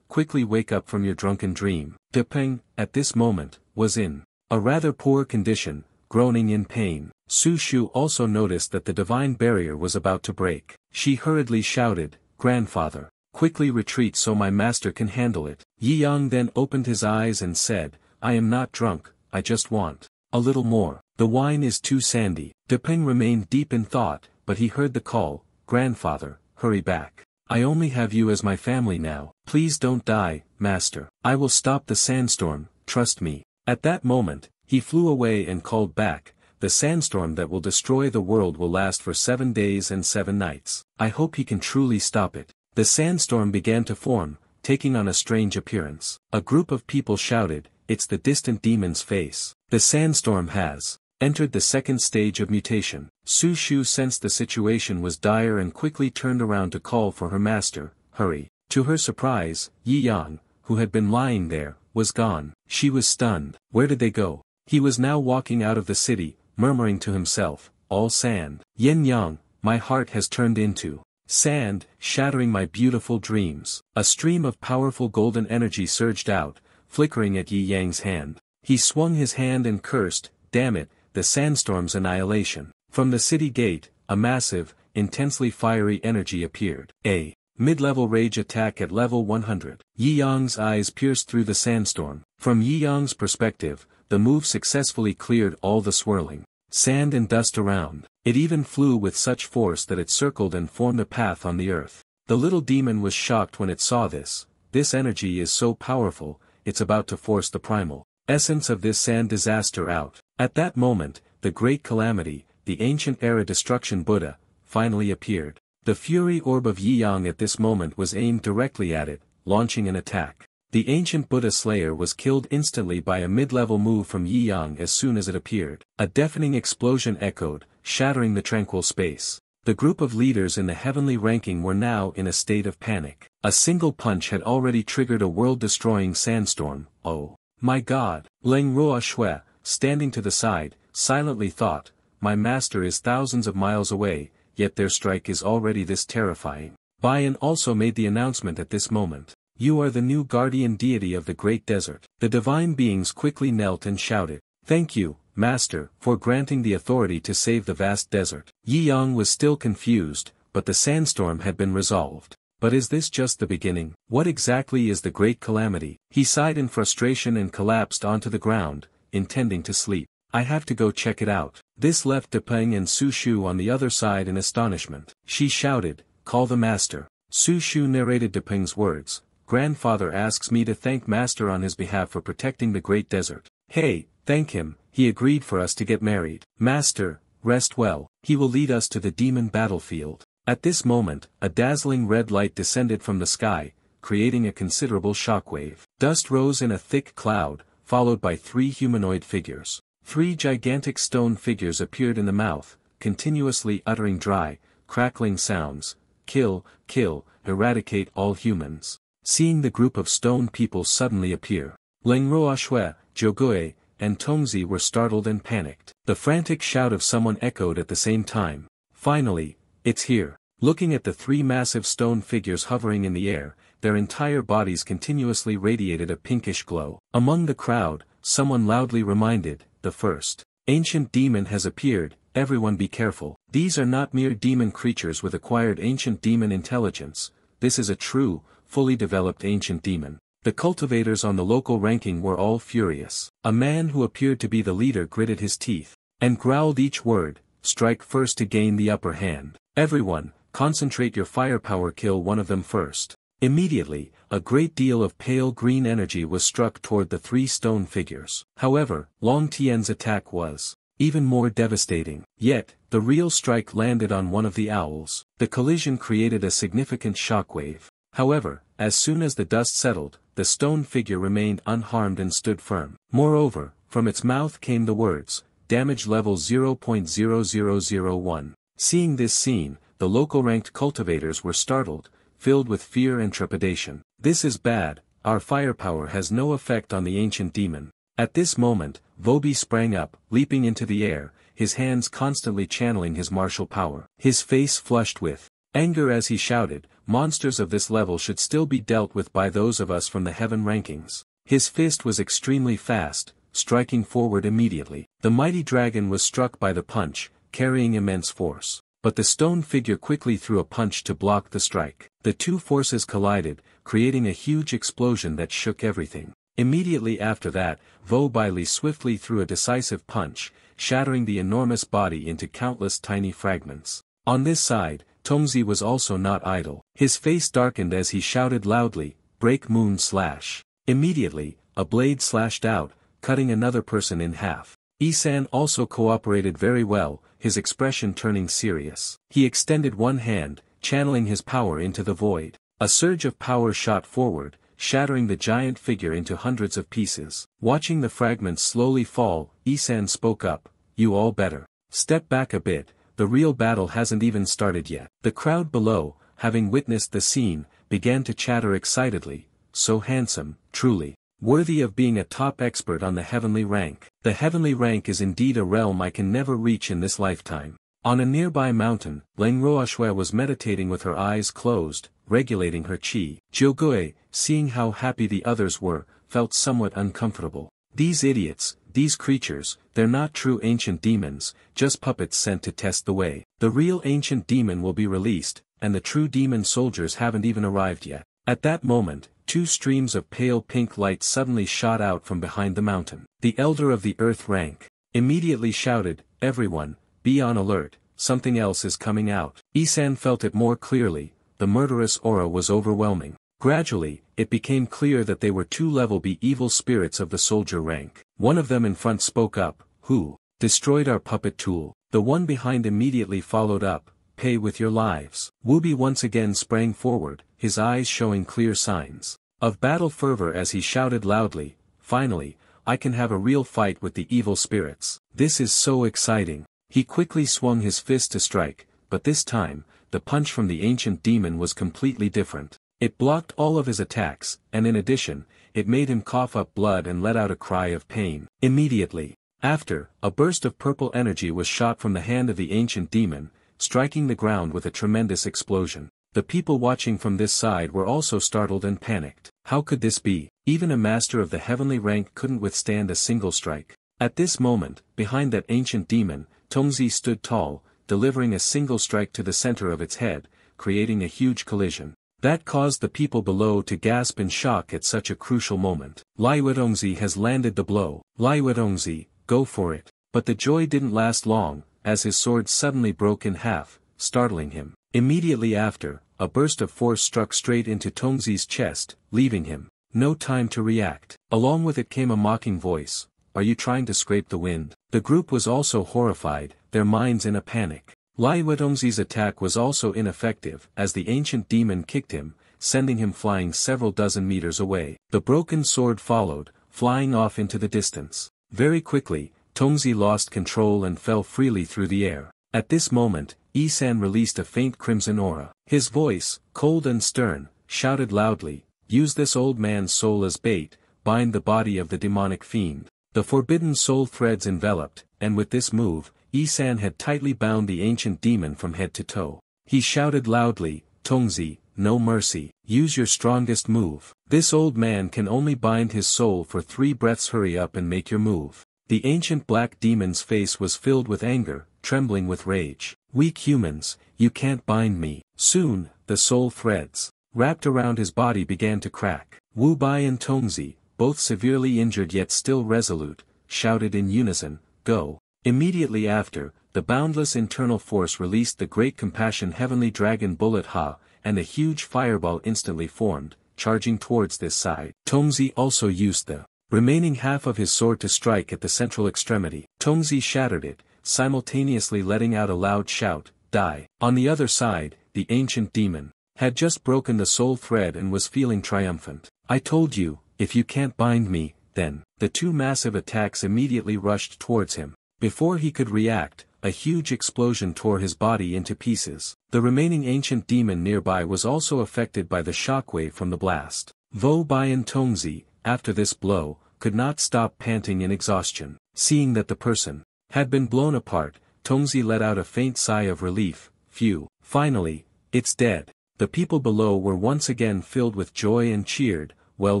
quickly wake up from your drunken dream. Deping, at this moment, was in a rather poor condition, groaning in pain. Su Shu also noticed that the divine barrier was about to break. She hurriedly shouted, Grandfather, quickly retreat so my master can handle it. Yi Yang then opened his eyes and said, I am not drunk, I just want a little more. The wine is too sandy. Depeng remained deep in thought, but he heard the call, "Grandfather, hurry back. I only have you as my family now. Please don't die, master. I will stop the sandstorm, trust me." At that moment, he flew away and called back, "The sandstorm that will destroy the world will last for 7 days and 7 nights. I hope he can truly stop it." The sandstorm began to form, taking on a strange appearance. A group of people shouted, "It's the distant demon's face. The sandstorm has entered the second stage of mutation." Su Shu sensed the situation was dire and quickly turned around to call for her master, "Hurry." To her surprise, Yi Yang, who had been lying there, was gone. She was stunned. Where did they go? He was now walking out of the city, murmuring to himself, "All sand. Yin Yang, my heart has turned into sand, shattering my beautiful dreams." A stream of powerful golden energy surged out, flickering at Yi Yang's hand. He swung his hand and cursed, "Damn it, the sandstorm's annihilation." From the city gate, a massive, intensely fiery energy appeared. A mid-level rage attack at level 100. Yi Yang's eyes pierced through the sandstorm. From Yi Yang's perspective, the move successfully cleared all the swirling sand and dust around. It even flew with such force that it circled and formed a path on the earth. The little demon was shocked when it saw this. This energy is so powerful, it's about to force the primal essence of this sand disaster out. At that moment, the great calamity, the ancient era destruction Buddha, finally appeared. The fury orb of Yi Yang at this moment was aimed directly at it, launching an attack. The ancient Buddha Slayer was killed instantly by a mid-level move from Yi Yang as soon as it appeared. A deafening explosion echoed, shattering the tranquil space. The group of leaders in the heavenly ranking were now in a state of panic. A single punch had already triggered a world-destroying sandstorm. "Oh my God!" Leng Ruo Shui, standing to the side, silently thought, "My master is thousands of miles away, yet their strike is already this terrifying." Bayan also made the announcement at this moment. "You are the new guardian deity of the great desert." The divine beings quickly knelt and shouted, "Thank you, Master, for granting the authority to save the vast desert." Yi Yang was still confused, but the sandstorm had been resolved. But is this just the beginning? What exactly is the great calamity? He sighed in frustration and collapsed onto the ground, intending to sleep. "I have to go check it out." This left Depeng and Su Shu on the other side in astonishment. She shouted, "Call the master." Su Shu narrated Depeng's words. "Grandfather asks me to thank master on his behalf for protecting the great desert." "Hey, thank him, he agreed for us to get married." "Master, rest well, he will lead us to the demon battlefield." At this moment, a dazzling red light descended from the sky, creating a considerable shockwave. Dust rose in a thick cloud, followed by 3 humanoid figures. 3 gigantic stone figures appeared in the mouth, continuously uttering dry, crackling sounds. "Kill, kill, eradicate all humans." Seeing the group of stone people suddenly appear, Leng Ruo Shui, Jogui, and Tongzi were startled and panicked. The frantic shout of someone echoed at the same time. "Finally, it's here." Looking at the 3 massive stone figures hovering in the air, their entire bodies continuously radiated a pinkish glow. Among the crowd, someone loudly reminded, "The first ancient demon has appeared, everyone be careful." These are not mere demon creatures with acquired ancient demon intelligence, this is a true, fully developed ancient demon. The cultivators on the local ranking were all furious. A man who appeared to be the leader gritted his teeth, and growled each word, "Strike first to gain the upper hand. Everyone, concentrate your firepower, kill one of them first." Immediately, a great deal of pale green energy was struck toward the 3 stone figures. However, Long Tian's attack was even more devastating. Yet, the real strike landed on one of the owls. The collision created a significant shockwave. However, as soon as the dust settled, the stone figure remained unharmed and stood firm. Moreover, from its mouth came the words, "Damage level 0.0001. Seeing this scene, the local ranked cultivators were startled, filled with fear and trepidation. "This is bad, our firepower has no effect on the ancient demon." At this moment, Vobi sprang up, leaping into the air, his hands constantly channeling his martial power. His face flushed with anger as he shouted, "Monsters of this level should still be dealt with by those of us from the heaven rankings." His fist was extremely fast, striking forward immediately. The mighty dragon was struck by the punch, carrying immense force. But the stone figure quickly threw a punch to block the strike. The 2 forces collided, creating a huge explosion that shook everything. Immediately after that, Vo Bailey swiftly threw a decisive punch, shattering the enormous body into countless tiny fragments. On this side, Tongzi was also not idle. His face darkened as he shouted loudly, "Break Moon Slash." Immediately, a blade slashed out, cutting another person in half. Isan also cooperated very well, his expression turning serious. He extended one hand, channeling his power into the void. A surge of power shot forward, shattering the giant figure into hundreds of pieces. Watching the fragments slowly fall, Isan spoke up, "You all better step back a bit, the real battle hasn't even started yet." The crowd below, having witnessed the scene, began to chatter excitedly, "So handsome, truly worthy of being a top expert on the heavenly rank. The heavenly rank is indeed a realm I can never reach in this lifetime." On a nearby mountain, Leng Roashue was meditating with her eyes closed, regulating her chi. Jiugue, seeing how happy the others were, felt somewhat uncomfortable. These idiots, these creatures, they're not true ancient demons, just puppets sent to test the way. The real ancient demon will be released, and the true demon soldiers haven't even arrived yet. At that moment, two streams of pale pink light suddenly shot out from behind the mountain. The elder of the earth rank immediately shouted, "Everyone, be on alert, something else is coming out." Isan felt it more clearly, the murderous aura was overwhelming. Gradually, it became clear that they were two level B evil spirits of the soldier rank. One of them in front spoke up, "Who destroyed our puppet tool?" The one behind immediately followed up, "Pay with your lives." Wubi once again sprang forward, his eyes showing clear signs of battle fervor as he shouted loudly, "Finally, I can have a real fight with the evil spirits. This is so exciting." He quickly swung his fist to strike, but this time, the punch from the ancient demon was completely different. It blocked all of his attacks, and in addition, it made him cough up blood and let out a cry of pain. Immediately after, a burst of purple energy was shot from the hand of the ancient demon, striking the ground with a tremendous explosion. The people watching from this side were also startled and panicked. How could this be? Even a master of the heavenly rank couldn't withstand a single strike. At this moment, behind that ancient demon, Tongzi stood tall, delivering a single strike to the center of its head, creating a huge collision. That caused the people below to gasp in shock at such a crucial moment. Lai Wedongzi has landed the blow. Lai Wedongzi, go for it. But the joy didn't last long, as his sword suddenly broke in half, startling him. Immediately after, a burst of force struck straight into Tongzi's chest, leaving him no time to react. Along with it came a mocking voice, "Are you trying to scrape the wind?" The group was also horrified, their minds in a panic. Lai Wedongzi's attack was also ineffective, as the ancient demon kicked him, sending him flying several dozen meters away. The broken sword followed, flying off into the distance. Very quickly, Tongzi lost control and fell freely through the air. At this moment, Isan released a faint crimson aura. His voice, cold and stern, shouted loudly, "Use this old man's soul as bait, bind the body of the demonic fiend." The forbidden soul threads enveloped, and with this move, Isan had tightly bound the ancient demon from head to toe. He shouted loudly, "Tongzi, no mercy, use your strongest move. This old man can only bind his soul for 3 breaths. Hurry up and make your move." The ancient black demon's face was filled with anger, trembling with rage. "Weak humans, you can't bind me." Soon, the soul threads wrapped around his body began to crack. Wu Bai and Tongzi, both severely injured yet still resolute, shouted in unison, "Go." Immediately after, the boundless internal force released the great compassion heavenly dragon bullet Ha, and a huge fireball instantly formed, charging towards this side. Tongzi also used the remaining half of his sword to strike at the central extremity. Tongzi shattered it, simultaneously letting out a loud shout, "Die." On the other side, the ancient demon had just broken the soul thread and was feeling triumphant. "I told you, if you can't bind me, then." The two massive attacks immediately rushed towards him. Before he could react, a huge explosion tore his body into pieces. The remaining ancient demon nearby was also affected by the shockwave from the blast. Vo Bai and Tongzi, after this blow, could not stop panting in exhaustion. Seeing that the person had been blown apart, Tongzi let out a faint sigh of relief. Phew, finally, it's dead. The people below were once again filled with joy and cheered, "Well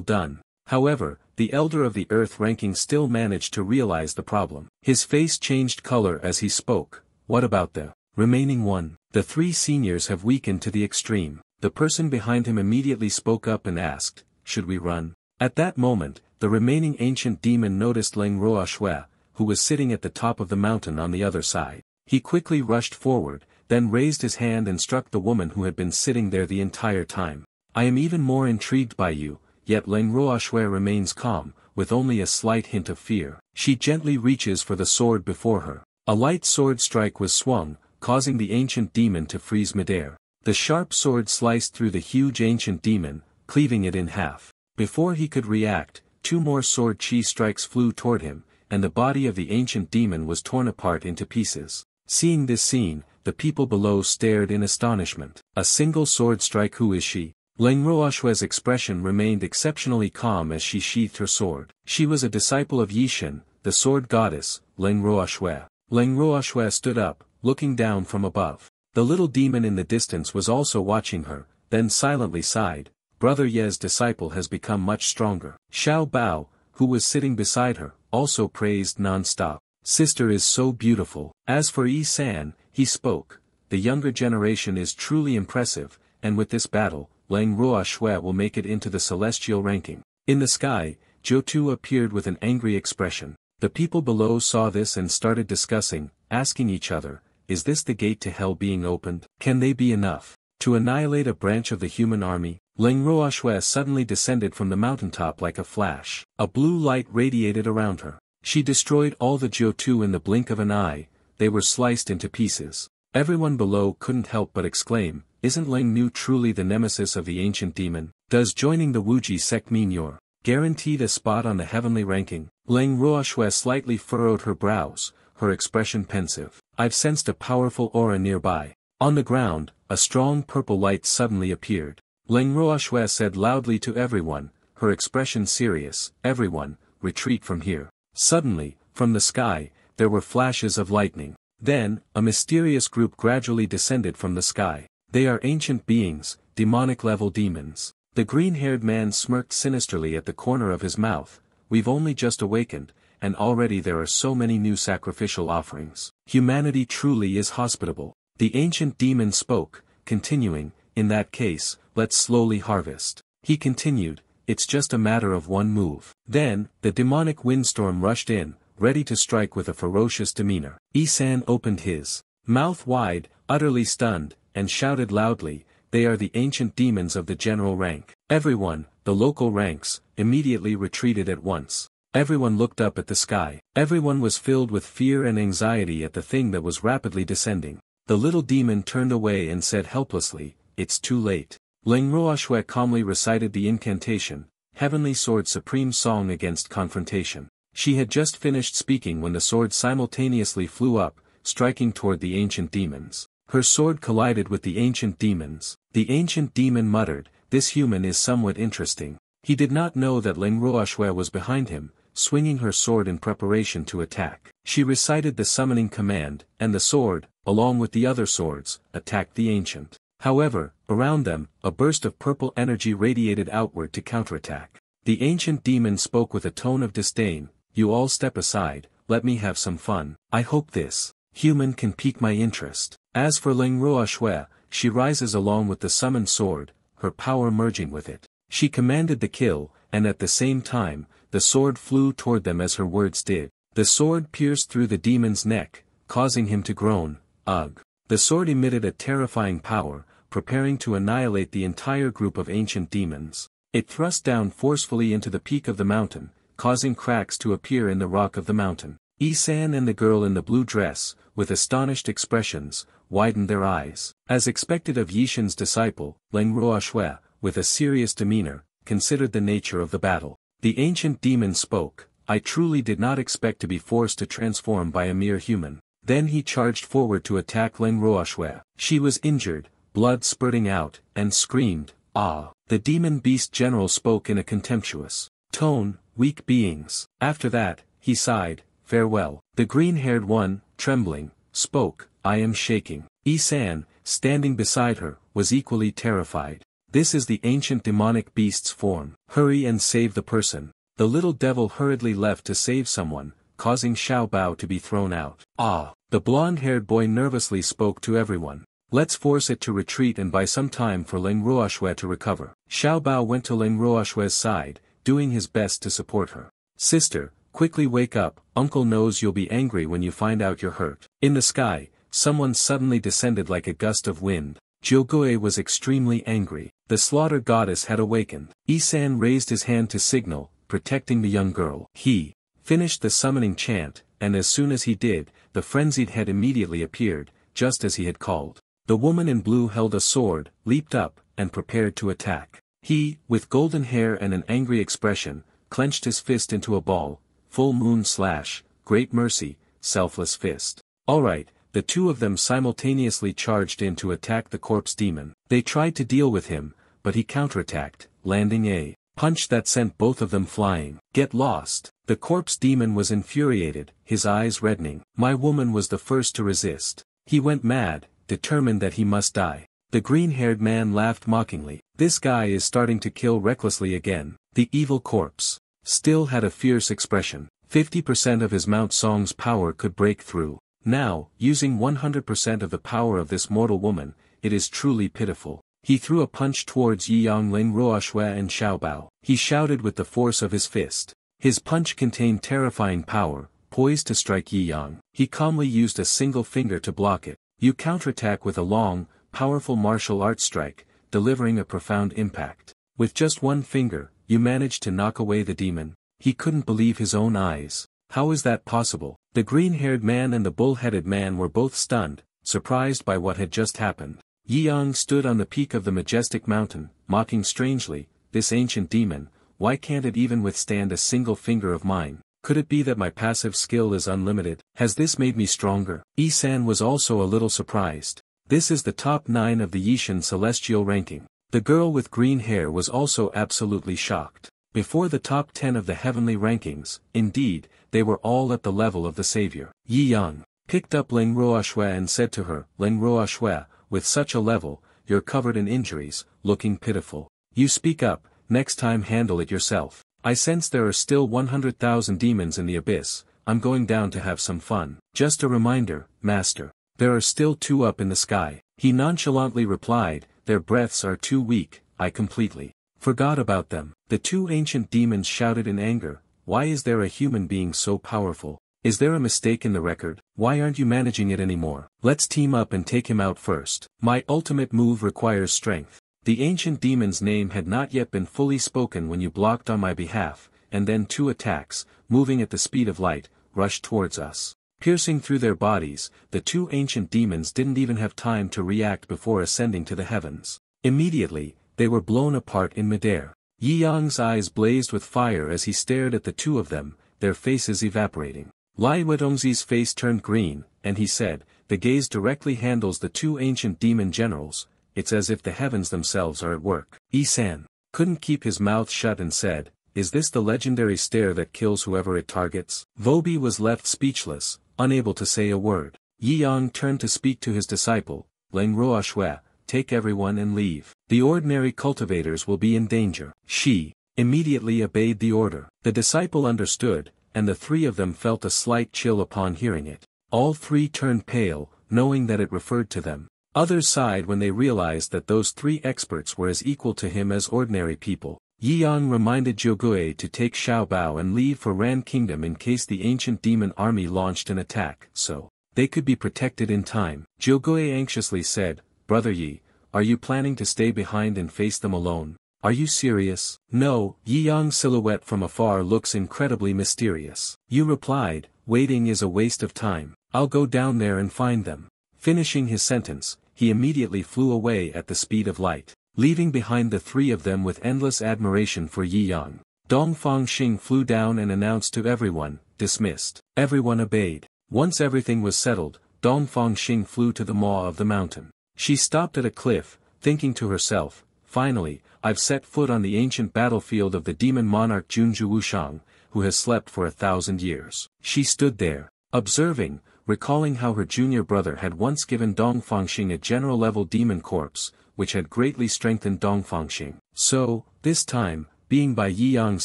done." However, the elder of the earth ranking still managed to realize the problem. His face changed color as he spoke. "What about the remaining one?" "The 3 seniors have weakened to the extreme." The person behind him immediately spoke up and asked, "Should we run?" At that moment, the remaining ancient demon noticed Leng Ruoxue, who was sitting at the top of the mountain on the other side. He quickly rushed forward, then raised his hand and struck the woman who had been sitting there the entire time. I am even more intrigued by you, yet Leng Ruoxue remains calm, with only a slight hint of fear. She gently reaches for the sword before her. A light sword strike was swung, causing the ancient demon to freeze midair. The sharp sword sliced through the huge ancient demon, cleaving it in half. Before he could react, 2 more sword chi strikes flew toward him, and the body of the ancient demon was torn apart into pieces. Seeing this scene, the people below stared in astonishment. A single sword strike. Who is she? Leng Ruoxue's expression remained exceptionally calm as she sheathed her sword. She was a disciple of Yixin, the sword goddess, Leng Ruoxue. Leng Ruoxue stood up, looking down from above. The little demon in the distance was also watching her, then silently sighed. Brother Ye's disciple has become much stronger. Xiao Bao, who was sitting beside her, also praised non-stop. Sister is so beautiful. As for Yi San, he spoke. The younger generation is truly impressive, and with this battle, Leng Ruoxue will make it into the celestial ranking. In the sky, Jiu appeared with an angry expression. The people below saw this and started discussing, asking each other, is this the gate to hell being opened? Can they be enough to annihilate a branch of the human army? Leng Ruoxue suddenly descended from the mountaintop like a flash. A blue light radiated around her. She destroyed all the Jiu in the blink of an eye. They were sliced into pieces. Everyone below couldn't help but exclaim, isn't Leng Nu truly the nemesis of the ancient demon? Does joining the Wuji sect mean you're guaranteed a spot on the heavenly ranking? Leng Ruoxue slightly furrowed her brows, her expression pensive. I've sensed a powerful aura nearby. On the ground, a strong purple light suddenly appeared. Leng Ruoxue said loudly to everyone, her expression serious, everyone, retreat from here. Suddenly, from the sky, there were flashes of lightning. Then, a mysterious group gradually descended from the sky. They are ancient beings, demonic-level demons. The green-haired man smirked sinisterly at the corner of his mouth. We've only just awakened, and already there are so many new sacrificial offerings. Humanity truly is hospitable. The ancient demon spoke, continuing, in that case, let's slowly harvest. He continued, it's just a matter of one move. Then, the demonic windstorm rushed in, ready to strike with a ferocious demeanor. Yi-san opened his mouth wide, utterly stunned, and shouted loudly, they are the ancient demons of the general rank. Everyone, the local ranks, immediately retreated at once. Everyone looked up at the sky. Everyone was filled with fear and anxiety at the thing that was rapidly descending. The little demon turned away and said helplessly, it's too late. Leng Ruoxue calmly recited the incantation, Heavenly Sword Supreme Song against confrontation. She had just finished speaking when the sword simultaneously flew up, striking toward the ancient demons. Her sword collided with the ancient demons. The ancient demon muttered, this human is somewhat interesting. He did not know that Leng Ruoxue was behind him, swinging her sword in preparation to attack. She recited the summoning command, and the sword, along with the other swords, attacked the ancient. However, around them, a burst of purple energy radiated outward to counterattack. The ancient demon spoke with a tone of disdain, you all step aside, let me have some fun. I hope this human can pique my interest. As for Leng Ruoxue, she rises along with the summoned sword, her power merging with it. She commanded the kill, and at the same time, the sword flew toward them as her words did. The sword pierced through the demon's neck, causing him to groan, ugh. The sword emitted a terrifying power, preparing to annihilate the entire group of ancient demons. It thrust down forcefully into the peak of the mountain, causing cracks to appear in the rock of the mountain. Yi-san and the girl in the blue dress, with astonished expressions, widened their eyes. As expected of Yixin's disciple, Leng Ruoxue, with a serious demeanor, considered the nature of the battle. The ancient demon spoke, I truly did not expect to be forced to transform by a mere human. Then he charged forward to attack Leng Ruoxue. She was injured, blood spurting out, and screamed, ah. The demon beast general spoke in a contemptuous tone, weak beings. After that, he sighed, farewell. The green-haired one, trembling, spoke, I am shaking. Yi-san, standing beside her, was equally terrified. This is the ancient demonic beast's form. Hurry and save the person. The little devil hurriedly left to save someone, causing Xiao Bao to be thrown out. Ah! The blonde-haired boy nervously spoke to everyone. Let's force it to retreat and buy some time for Leng Ruoxue to recover. Xiao Bao went to Leng Ruoxue's side, doing his best to support her. Sister, quickly wake up, uncle knows you'll be angry when you find out you're hurt. In the sky, someone suddenly descended like a gust of wind. Jyogoe was extremely angry. The slaughter goddess had awakened. Isan raised his hand to signal, protecting the young girl. He finished the summoning chant, and as soon as he did, the frenzied head immediately appeared, just as he had called. The woman in blue held a sword, leaped up, and prepared to attack. He, with golden hair and an angry expression, clenched his fist into a ball, full moon slash, great mercy, selfless fist. Alright, the two of them simultaneously charged in to attack the corpse demon. They tried to deal with him, but he counterattacked, landing a punch that sent both of them flying. Get lost. The corpse demon was infuriated, his eyes reddening. My woman was the first to resist. He went mad, determined that he must die. The green-haired man laughed mockingly. This guy is starting to kill recklessly again. The evil corpse still had a fierce expression. 50% of his Mount Song's power could break through. Now, using 100% of the power of this mortal woman, it is truly pitiful. He threw a punch towards Yi Yang Ling Ruoxue and Xiaobao. He shouted with the force of his fist. His punch contained terrifying power, poised to strike Yi Yang. He calmly used a single finger to block it. You counterattack with a long, powerful martial arts strike, delivering a profound impact. With just one finger, you managed to knock away the demon. He couldn't believe his own eyes. How is that possible? The green-haired man and the bull-headed man were both stunned, surprised by what had just happened. Yi Yang stood on the peak of the majestic mountain, mocking strangely, this ancient demon, why can't it even withstand a single finger of mine? Could it be that my passive skill is unlimited? Has this made me stronger? Isan was also a little surprised. This is the top 9 of the Yishan celestial ranking. The girl with green hair was also absolutely shocked. Before the top 10 of the heavenly rankings, indeed, they were all at the level of the savior. Yi Yang picked up Ling Ruoxue and said to her, Ling Ruoxue, with such a level, you're covered in injuries, looking pitiful. You speak up, next time handle it yourself. I sense there are still 100,000 demons in the abyss, I'm going down to have some fun. Just a reminder, master. There are still 2 up in the sky. He nonchalantly replied, their breaths are too weak, I completely forgot about them. The 2 ancient demons shouted in anger, why is there a human being so powerful? Is there a mistake in the record? Why aren't you managing it anymore? Let's team up and take him out first. My ultimate move requires strength. The ancient demon's name had not yet been fully spoken when you blocked on my behalf, and then 2 attacks, moving at the speed of light, rushed towards us. Piercing through their bodies, the 2 ancient demons didn't even have time to react before ascending to the heavens. Immediately, they were blown apart in midair. Yi Yang's eyes blazed with fire as he stared at the 2 of them, their faces evaporating. Lai Wedongzi's face turned green, and he said, the gaze directly handles the 2 ancient demon generals, it's as if the heavens themselves are at work. Isan couldn't keep his mouth shut and said, is this the legendary stare that kills whoever it targets? Vobi was left speechless, unable to say a word. Yi Yang turned to speak to his disciple, Ling Ruoxue, take everyone and leave. The ordinary cultivators will be in danger. She immediately obeyed the order. The disciple understood, and the 3 of them felt a slight chill upon hearing it. All 3 turned pale, knowing that it referred to them. Others sighed when they realized that those 3 experts were as equal to him as ordinary people. Yi Yang reminded Jyogoe to take Xiaobao and leave for Ran Kingdom in case the ancient demon army launched an attack, so they could be protected in time. Jyogoe anxiously said, Brother Yi, are you planning to stay behind and face them alone? Are you serious? No, Yi Yang's silhouette from afar looks incredibly mysterious. You replied, waiting is a waste of time. I'll go down there and find them. Finishing his sentence, he immediately flew away at the speed of light, leaving behind the 3 of them with endless admiration for Yi Yang. Dong Fangxing flew down and announced to everyone, dismissed. Everyone obeyed. Once everything was settled, Dong Fangxing flew to the maw of the mountain. She stopped at a cliff, thinking to herself, finally, I've set foot on the ancient battlefield of the demon monarch Junju Wushang, who has slept for 1,000 years. She stood there, observing, recalling how her junior brother had once given Dong Fangxing a general-level demon corpse, which had greatly strengthened Dong Fangxing. So, this time, being by Yi Yang's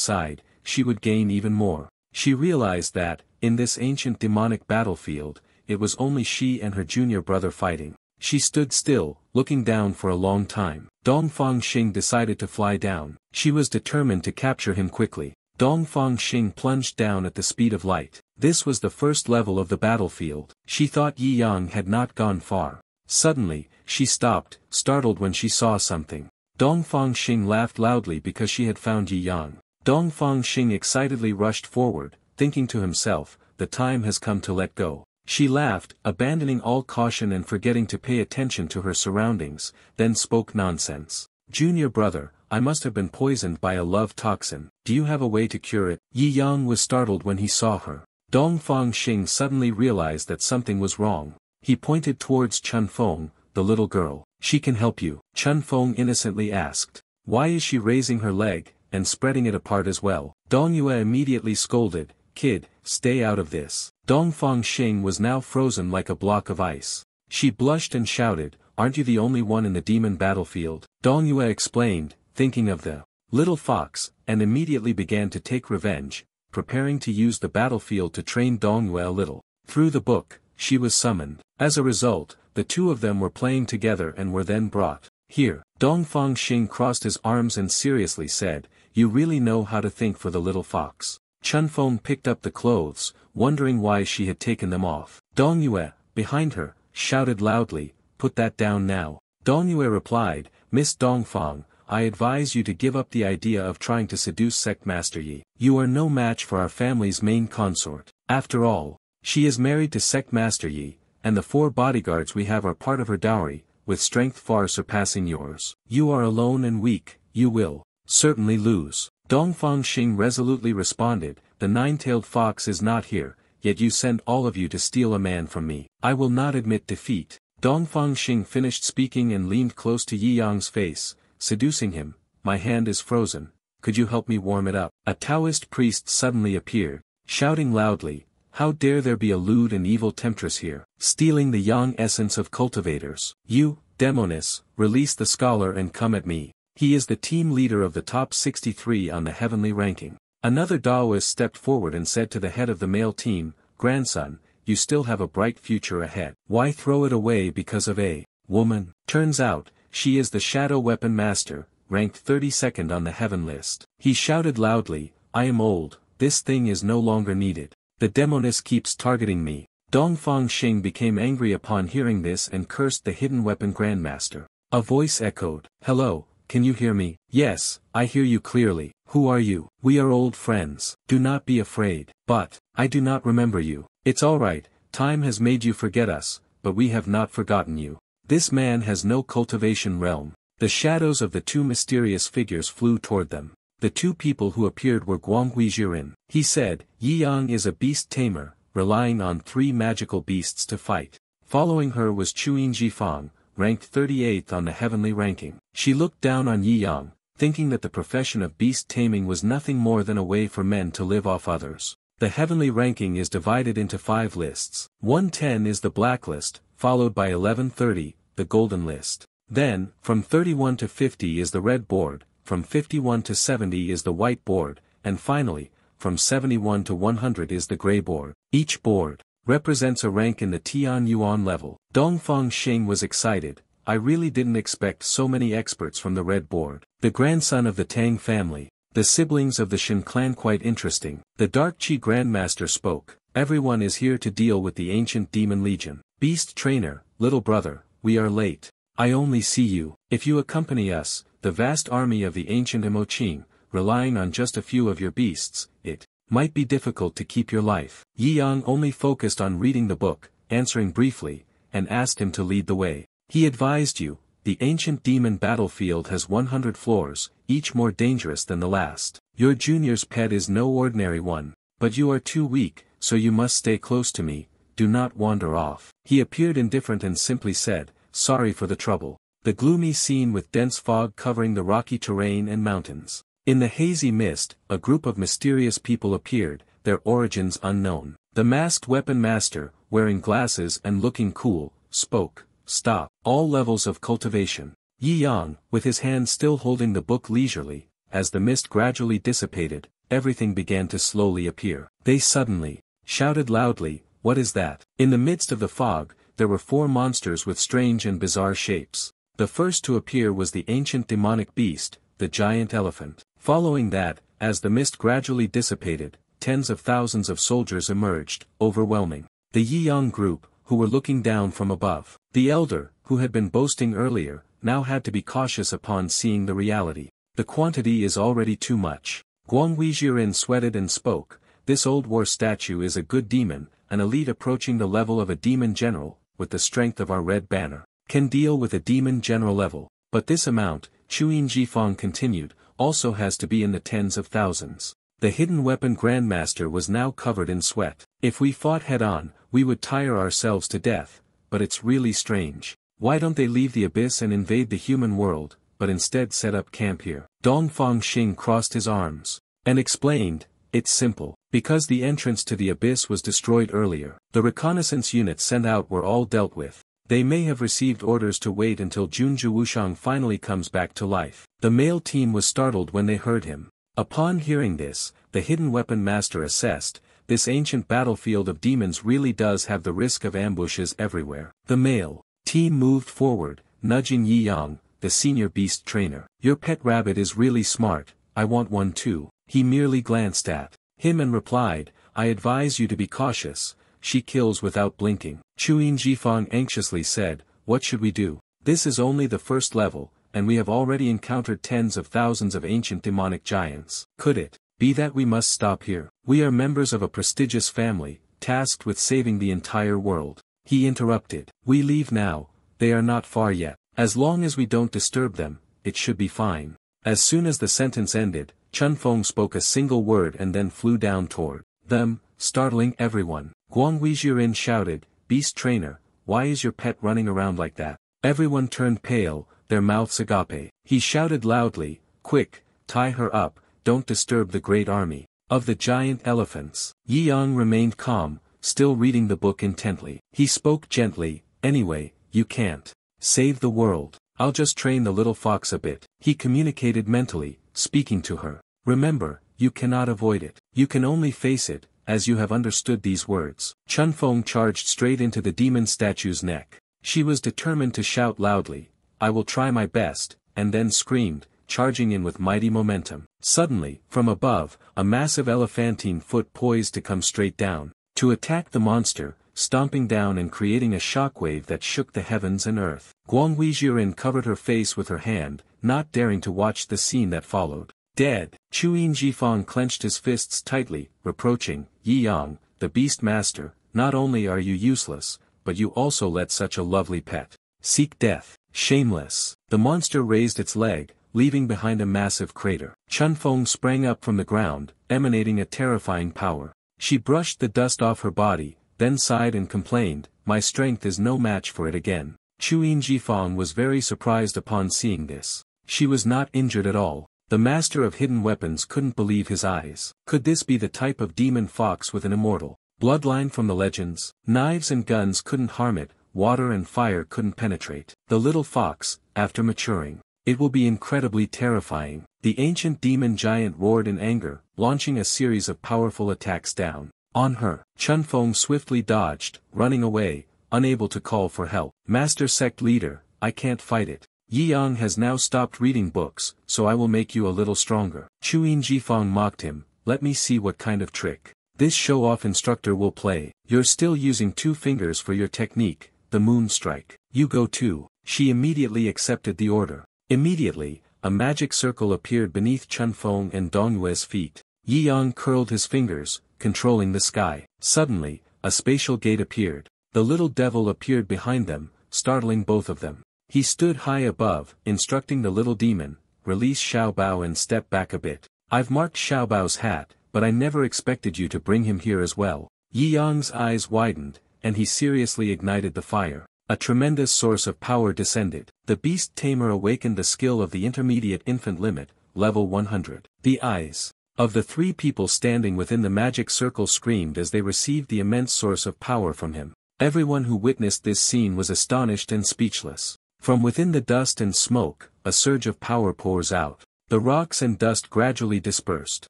side, she would gain even more. She realized that, in this ancient demonic battlefield, it was only she and her junior brother fighting. She stood still, looking down for a long time. Dongfang Xing decided to fly down. She was determined to capture him quickly. Dongfang Xing plunged down at the speed of light. This was the first level of the battlefield. She thought Yi Yang had not gone far. Suddenly, she stopped, startled when she saw something. Dongfang Xing laughed loudly because she had found Yi Yang. Dongfang Xing excitedly rushed forward, thinking to himself, the time has come to let go. She laughed, abandoning all caution and forgetting to pay attention to her surroundings, then spoke nonsense. Junior brother, I must have been poisoned by a love toxin. Do you have a way to cure it? Yi Yang was startled when he saw her. Dongfang Xing suddenly realized that something was wrong. He pointed towards Chun Feng, the little girl. She can help you. Chun Feng innocently asked. Why is she raising her leg, and spreading it apart as well? Dong Yue immediately scolded, Kid, stay out of this. Dongfang Xing was now frozen like a block of ice. She blushed and shouted, aren't you the only one in the demon battlefield? Dong Yue explained, thinking of the little fox, and immediately began to take revenge, preparing to use the battlefield to train Dong Yue a little. Through the book, she was summoned. As a result, the two of them were playing together and were then brought. Here, Dongfang Xing crossed his arms and seriously said, you really know how to think for the little fox. Chun Feng picked up the clothes, wondering why she had taken them off. Dong Yue, behind her, shouted loudly, put that down now. Dong Yue replied, Miss Dongfang, I advise you to give up the idea of trying to seduce Sect Master Yi. You are no match for our family's main consort. After all, she is married to Sect Master Yi, and the 4 bodyguards we have are part of her dowry, with strength far surpassing yours. You are alone and weak, you will certainly lose. Dongfang Xing resolutely responded, the 9-tailed fox is not here, yet you send all of you to steal a man from me. I will not admit defeat. Dongfang Xing finished speaking and leaned close to Yi Yang's face, seducing him, my hand is frozen, could you help me warm it up? A Taoist priest suddenly appeared, shouting loudly, how dare there be a lewd and evil temptress here, stealing the yang essence of cultivators. You, Demonis, release the scholar and come at me. He is the team leader of the top 63 on the heavenly ranking. Another Taoist stepped forward and said to the head of the male team, grandson, you still have a bright future ahead. Why throw it away because of a woman? Turns out, she is the Shadow Weapon Master, ranked 32nd on the heaven list. He shouted loudly, I am old, this thing is no longer needed. The Demonis keeps targeting me. Dongfang Xing became angry upon hearing this and cursed the Hidden Weapon Grandmaster. A voice echoed, hello, can you hear me? Yes, I hear you clearly. Who are you? We are old friends. Do not be afraid. But, I do not remember you. It's alright, time has made you forget us, but we have not forgotten you. This man has no cultivation realm. The shadows of the 2 mysterious figures flew toward them. The 2 people who appeared were Guanghui Jiren. He said, Yi Yang is a beast tamer, relying on 3 magical beasts to fight. Following her was Chuyin Jifang, ranked 38th on the heavenly ranking. She looked down on Yi Yang, thinking that the profession of beast taming was nothing more than a way for men to live off others. The heavenly ranking is divided into 5 lists. 110 is the black list, followed by 1130, the golden list. Then, from 31 to 50 is the red board, from 51 to 70 is the white board, and finally, from 71 to 100 is the gray board. Each board represents a rank in the Tian Yuan level. Dongfang Xing was excited, I really didn't expect so many experts from the red board. The grandson of the Tang family, the siblings of the Shen clan quite interesting. The Dark Chi Grandmaster spoke, everyone is here to deal with the ancient demon legion. Beast trainer, little brother, we are late. I only see you. If you accompany us, the vast army of the ancient Imoqing, relying on just a few of your beasts, it might be difficult to keep your life. Yi Yang only focused on reading the book, answering briefly, and asked him to lead the way. He advised you, the ancient demon battlefield has 100 floors, each more dangerous than the last. Your junior's pet is no ordinary one, but you are too weak, so you must stay close to me, do not wander off. He appeared indifferent and simply said, sorry for the trouble. The gloomy scene with dense fog covering the rocky terrain and mountains. In the hazy mist, a group of mysterious people appeared, their origins unknown. The masked weapon master, wearing glasses and looking cool, spoke, stop, all levels of cultivation. Yi Yang, with his hand still holding the book leisurely, as the mist gradually dissipated, everything began to slowly appear. They suddenly shouted loudly, what is that? In the midst of the fog, there were 4 monsters with strange and bizarre shapes. The first to appear was the ancient demonic beast, the giant elephant. Following that, as the mist gradually dissipated, tens of thousands of soldiers emerged, overwhelming the Yi-Yang group, who were looking down from above. The elder, who had been boasting earlier, now had to be cautious upon seeing the reality. The quantity is already too much. Guang Huijiren sweated and spoke. This old war statue is a good demon, an elite approaching the level of a demon general, with the strength of our red banner, can deal with a demon general level. But this amount, Chuyin Jifeng continued, also has to be in the tens of thousands. The hidden weapon grandmaster was now covered in sweat. If we fought head-on, we would tire ourselves to death, but it's really strange. Why don't they leave the abyss and invade the human world, but instead set up camp here? Dongfang Xing crossed his arms and explained, it's simple. Because the entrance to the abyss was destroyed earlier, the reconnaissance units sent out were all dealt with. They may have received orders to wait until Junju Wushang finally comes back to life. The male team was startled when they heard him. Upon hearing this, the hidden weapon master assessed, this ancient battlefield of demons really does have the risk of ambushes everywhere. The male team moved forward, nudging Yi Yang, the senior beast trainer. Your pet rabbit is really smart, I want one too. He merely glanced at him and replied, I advise you to be cautious, she kills without blinking. Chuyin Jifeng anxiously said, what should we do? This is only the first level, and we have already encountered tens of thousands of ancient demonic giants. Could it be that we must stop here? We are members of a prestigious family, tasked with saving the entire world. He interrupted. We leave now, they are not far yet. As long as we don't disturb them, it should be fine. As soon as the sentence ended, Chunfeng spoke a single word and then flew down toward them, startling everyone. Guang Huijiren shouted, Beast trainer, why is your pet running around like that? Everyone turned pale, their mouths agape. He shouted loudly, quick, tie her up, don't disturb the great army of the giant elephants. Yi Yang remained calm, still reading the book intently. He spoke gently, anyway, you can't save the world. I'll just train the little fox a bit. He communicated mentally, speaking to her. Remember, you cannot avoid it. You can only face it, as you have understood these words. Chunfeng charged straight into the demon statue's neck. She was determined to shout loudly, I will try my best, and then screamed, charging in with mighty momentum. Suddenly, from above, a massive elephantine foot poised to come straight down, to attack the monster, stomping down and creating a shockwave that shook the heavens and earth. Guang Huijiren covered her face with her hand, not daring to watch the scene that followed. Dead. Chuyin Jifeng clenched his fists tightly, reproaching, Yi Yang, the beast master, not only are you useless, but you also let such a lovely pet seek death. Shameless. The monster raised its leg, leaving behind a massive crater. Chunfeng sprang up from the ground, emanating a terrifying power. She brushed the dust off her body, then sighed and complained, my strength is no match for it again. Chuyin Jifeng was very surprised upon seeing this. She was not injured at all. The master of hidden weapons couldn't believe his eyes. Could this be the type of demon fox with an immortal bloodline from the legends? Knives and guns couldn't harm it, water and fire couldn't penetrate. The little fox, after maturing, it will be incredibly terrifying. The ancient demon giant roared in anger, launching a series of powerful attacks down on her. Chunfeng swiftly dodged, running away, unable to call for help. Master sect leader, I can't fight it. Yi Yang has now stopped reading books, so I will make you a little stronger. Chuyin Jifeng mocked him, let me see what kind of trick this show-off instructor will play. You're still using 2 fingers for your technique, the moon strike. You go too. She immediately accepted the order. Immediately, a magic circle appeared beneath Chunfeng and Dongyue's feet. Yi Yang curled his fingers, controlling the sky. Suddenly, a spatial gate appeared. The little devil appeared behind them, startling both of them. He stood high above, instructing the little demon, release Xiaobao and step back a bit. I've marked Xiaobao's hat, but I never expected you to bring him here as well. Yi Yang's eyes widened, and he seriously ignited the fire. A tremendous source of power descended. The beast tamer awakened the skill of the intermediate infant limit, level 100. The eyes of the 3 people standing within the magic circle screamed as they received the immense source of power from him. Everyone who witnessed this scene was astonished and speechless. From within the dust and smoke, a surge of power pours out. The rocks and dust gradually dispersed.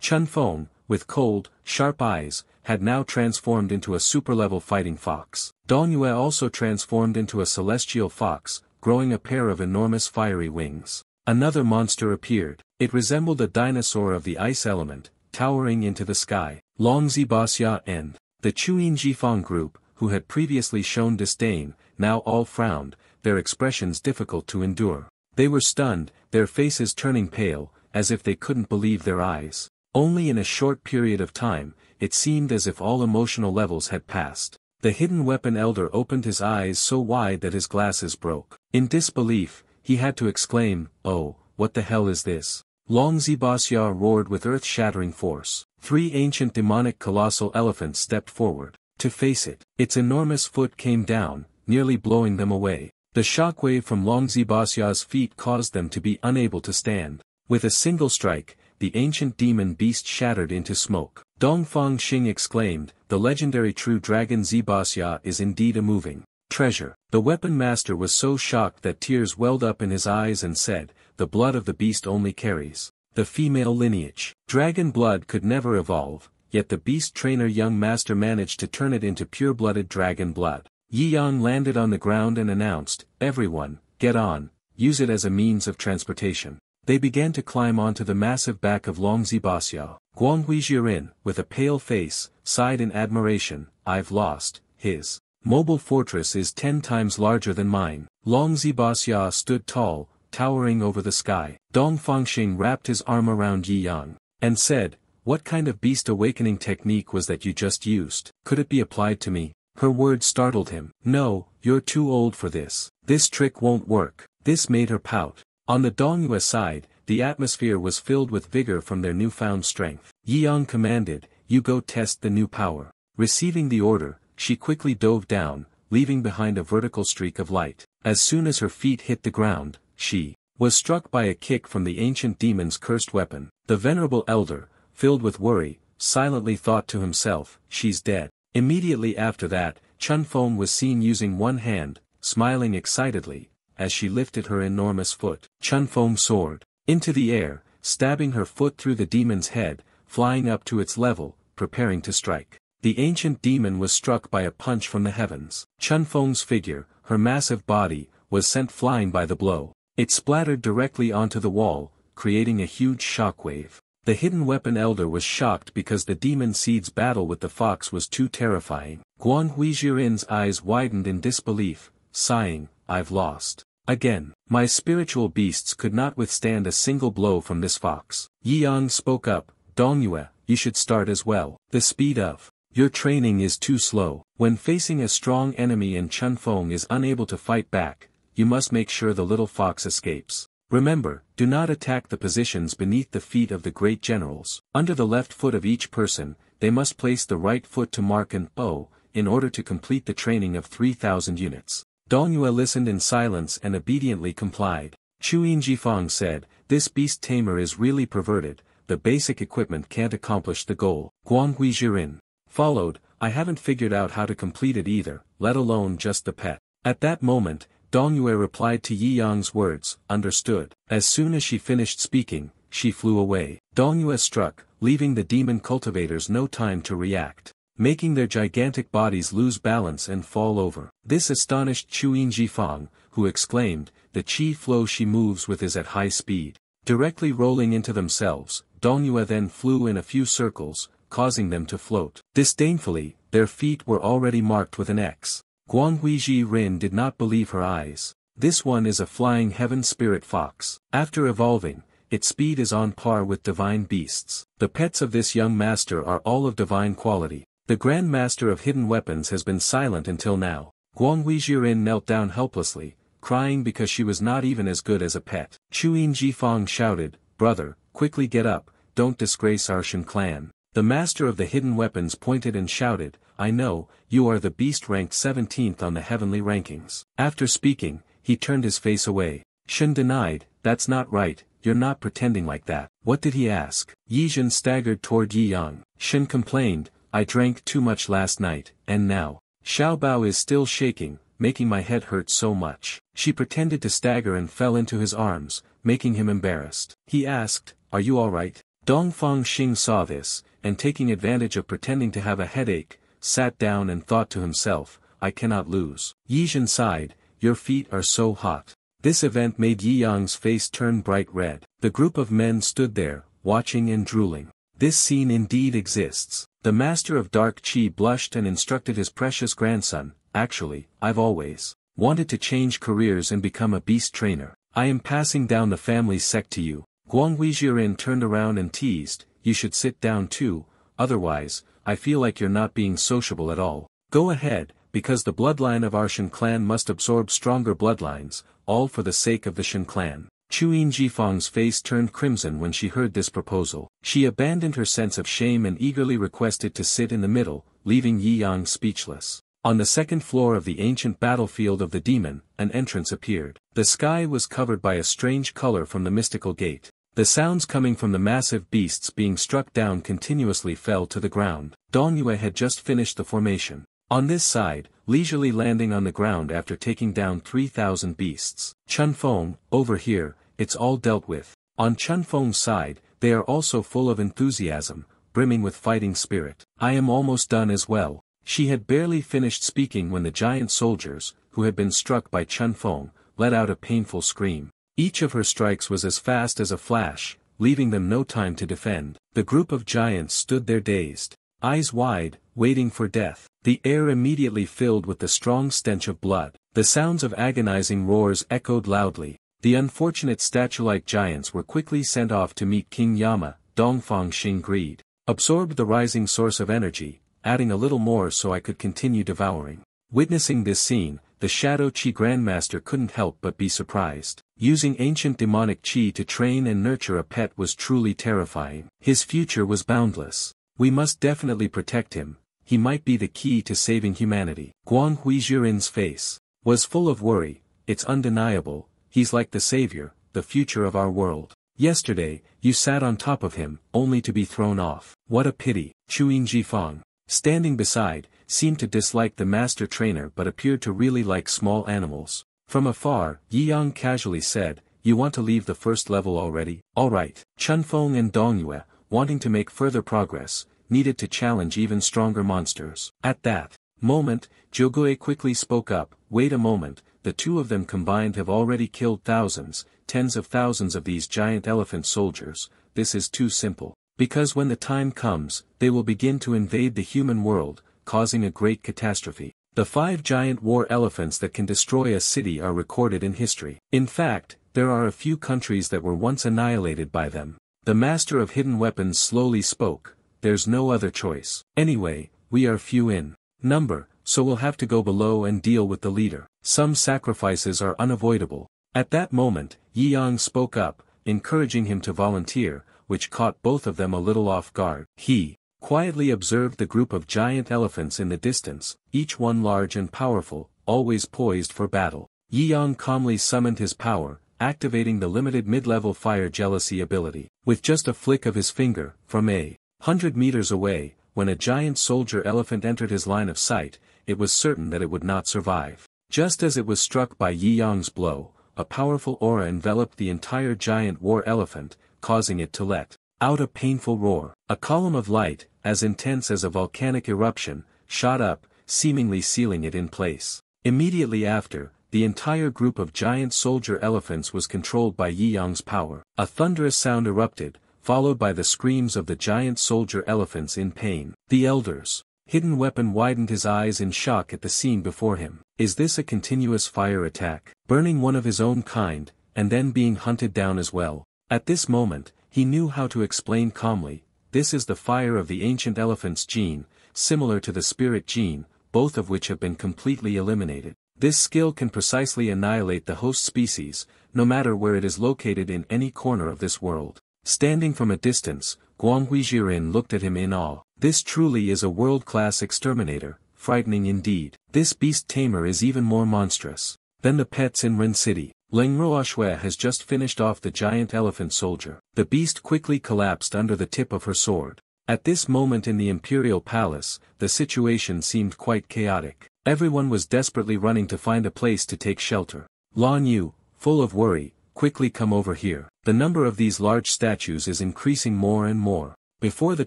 Chunfeng, with cold, sharp eyes, had now transformed into a super-level fighting fox. Dongyue also transformed into a celestial fox, growing a pair of enormous fiery wings. Another monster appeared. It resembled a dinosaur of the ice element, towering into the sky. Long Zibasya and the Chuyin Jifang group, who had previously shown disdain, now all frowned, their expressions difficult to endure. They were stunned, their faces turning pale, as if they couldn't believe their eyes. Only in a short period of time, it seemed as if all emotional levels had passed. The hidden weapon elder opened his eyes so wide that his glasses broke. In disbelief, he had to exclaim, "Oh, what the hell is this?" Long Zibasya roared with earth-shattering force. 3 ancient demonic colossal elephants stepped forward. To face it, its enormous foot came down, nearly blowing them away. The shockwave from Long Zibasya's feet caused them to be unable to stand. With a single strike, the ancient demon beast shattered into smoke. Dongfang Xing exclaimed, "The legendary true dragon Zibasya is indeed a moving treasure." The weapon master was so shocked that tears welled up in his eyes and said, "The blood of the beast only carries the female lineage. Dragon blood could never evolve, yet the beast trainer young master managed to turn it into pure-blooded dragon blood." Yi Yang landed on the ground and announced, "Everyone, get on, use it as a means of transportation." They began to climb onto the massive back of Long Zibasya. Guanghui Jiren, with a pale face, sighed in admiration, "I've lost, his mobile fortress is 10 times larger than mine." Long Zibasya stood tall, towering over the sky. Dong Fangxing wrapped his arm around Yi Yang, and said, "What kind of beast awakening technique was that you just used? Could it be applied to me?" Her words startled him. "No, you're too old for this. This trick won't work." This made her pout. On the Dongyue side, the atmosphere was filled with vigor from their newfound strength. Yi Yang commanded, "You go test the new power." Receiving the order, she quickly dove down, leaving behind a vertical streak of light. As soon as her feet hit the ground, she was struck by a kick from the ancient demon's cursed weapon. The venerable elder, filled with worry, silently thought to himself, "She's dead." Immediately after that, Chun Feng was seen using one hand, smiling excitedly, as she lifted her enormous foot. Chun Feng soared into the air, stabbing her foot through the demon's head, flying up to its level, preparing to strike. The ancient demon was struck by a punch from the heavens. Chun Feng's figure, her massive body, was sent flying by the blow. It splattered directly onto the wall, creating a huge shockwave. The hidden weapon elder was shocked because the demon seed's battle with the fox was too terrifying. Guan Huijirin's eyes widened in disbelief, sighing, "I've lost. Again, my spiritual beasts could not withstand a single blow from this fox." Yi Yang spoke up, "Dongyue, you should start as well. The speed of your training is too slow. When facing a strong enemy and Chun Feng is unable to fight back, you must make sure the little fox escapes. Remember, do not attack the positions beneath the feet of the great generals. Under the left foot of each person, they must place the right foot to mark an O, in order to complete the training of 3,000 units. Dongyue listened in silence and obediently complied. Chuyin Jifang said, "This beast tamer is really perverted, the basic equipment can't accomplish the goal." Guanghui Jirin followed, "I haven't figured out how to complete it either, let alone just the pet." At that moment, Dongyue replied to Yi Yang's words, "Understood." As soon as she finished speaking, she flew away. Dongyue struck, leaving the demon cultivators no time to react, making their gigantic bodies lose balance and fall over. This astonished Chuyin Jifang, who exclaimed, "The chi flow she moves with is at high speed." Directly rolling into themselves, Dongyue then flew in a few circles, causing them to float. Disdainfully, their feet were already marked with an X. Guanghui Jirin did not believe her eyes. This one is a flying heaven spirit fox. After evolving, its speed is on par with divine beasts. The pets of this young master are all of divine quality. The Grand Master of Hidden Weapons has been silent until now. Guanghui Jirin knelt down helplessly, crying because she was not even as good as a pet. Chuyin Jifang shouted, "Brother, quickly get up, don't disgrace our Shen clan." The Master of the Hidden Weapons pointed and shouted, "I know, you are the beast ranked 17th on the heavenly rankings." After speaking, he turned his face away. Shen denied, "That's not right, you're not pretending like that." "What did he ask?" Yi Jin staggered toward Yi Yang. Shen complained, "I drank too much last night, and now Xiao Bao is still shaking, making my head hurt so much." She pretended to stagger and fell into his arms, making him embarrassed. He asked, "Are you all right?" Dongfang Xing saw this, and taking advantage of pretending to have a headache, sat down and thought to himself, I cannot lose. Yizhen sighed, your feet are so hot. This event made Yi Yang's face turn bright red. The group of men stood there, watching and drooling. This scene indeed exists. The master of dark qi blushed and instructed his precious grandson, actually, I've always wanted to change careers and become a beast trainer. I am passing down the family's sect to you. Guanghui Jiren turned around and teased, you should sit down too, otherwise, I feel like you're not being sociable at all. Go ahead, because the bloodline of our Shen clan must absorb stronger bloodlines, all for the sake of the Shen clan. Chuyin Jifang's face turned crimson when she heard this proposal. She abandoned her sense of shame and eagerly requested to sit in the middle, leaving Yi Yang speechless. On the second floor of the ancient battlefield of the demon, an entrance appeared. The sky was covered by a strange color from the mystical gate. The sounds coming from the massive beasts being struck down continuously fell to the ground. Dong Yue had just finished the formation. On this side, leisurely landing on the ground after taking down 3,000 beasts. Chun Feng, over here, it's all dealt with. On Chun Feng's side, they are also full of enthusiasm, brimming with fighting spirit. I am almost done as well. She had barely finished speaking when the giant soldiers, who had been struck by Chun Feng, let out a painful scream. Each of her strikes was as fast as a flash, leaving them no time to defend. The group of giants stood there dazed, eyes wide, waiting for death. The air immediately filled with the strong stench of blood. The sounds of agonizing roars echoed loudly. The unfortunate statue-like giants were quickly sent off to meet King Yama. Dongfang Xing greed absorbed the rising source of energy, adding a little more so I could continue devouring. Witnessing this scene, the Shadow Qi Grandmaster couldn't help but be surprised. Using ancient demonic qi to train and nurture a pet was truly terrifying. His future was boundless. We must definitely protect him. He might be the key to saving humanity. Guanghui Jiren's face was full of worry. It's undeniable, he's like the savior, the future of our world. Yesterday, you sat on top of him, only to be thrown off. What a pity. Chuyin Jifang, standing beside, seemed to dislike the master trainer but appeared to really like small animals. From afar, Yi Yang casually said, you want to leave the first level already? Alright. Chun Feng and Dong Yue, wanting to make further progress, needed to challenge even stronger monsters. At that moment, Jiugui quickly spoke up, wait a moment, the two of them combined have already killed thousands, tens of thousands of these giant elephant soldiers. This is too simple. Because when the time comes, they will begin to invade the human world, causing a great catastrophe. The 5 giant war elephants that can destroy a city are recorded in history. In fact, there are a few countries that were once annihilated by them. The master of hidden weapons slowly spoke, there's no other choice. Anyway, we are few in number, so we'll have to go below and deal with the leader. Some sacrifices are unavoidable. At that moment, Yi Yang spoke up, encouraging him to volunteer, which caught both of them a little off guard. He quietly observed the group of giant elephants in the distance, each one large and powerful, always poised for battle. Yi Yang calmly summoned his power, activating the limited mid-level fire jealousy ability. With just a flick of his finger, from 100 meters away, when a giant soldier elephant entered his line of sight, it was certain that it would not survive. Just as it was struck by Yi Yang's blow, a powerful aura enveloped the entire giant war elephant, causing it to let out a painful roar. A column of light, as intense as a volcanic eruption, shot up, seemingly sealing it in place. Immediately after, the entire group of giant soldier elephants was controlled by Yi Yang's power. A thunderous sound erupted, followed by the screams of the giant soldier elephants in pain. The elders. Hidden Weapon widened his eyes in shock at the scene before him. Is this a continuous fire attack? Burning one of his own kind, and then being hunted down as well. At this moment, he knew how to explain calmly, this is the fire of the ancient elephant's gene, similar to the spirit gene, both of which have been completely eliminated. This skill can precisely annihilate the host species, no matter where it is located in any corner of this world. Standing from a distance, Guanghui Jiren looked at him in awe. This truly is a world-class exterminator, frightening indeed. This beast tamer is even more monstrous than the pets in Ren City. Leng Ruoxue has just finished off the giant elephant soldier. The beast quickly collapsed under the tip of her sword. At this moment in the imperial palace, the situation seemed quite chaotic. Everyone was desperately running to find a place to take shelter. Lan Yu, full of worry, quickly come over here. The number of these large statues is increasing more and more. Before the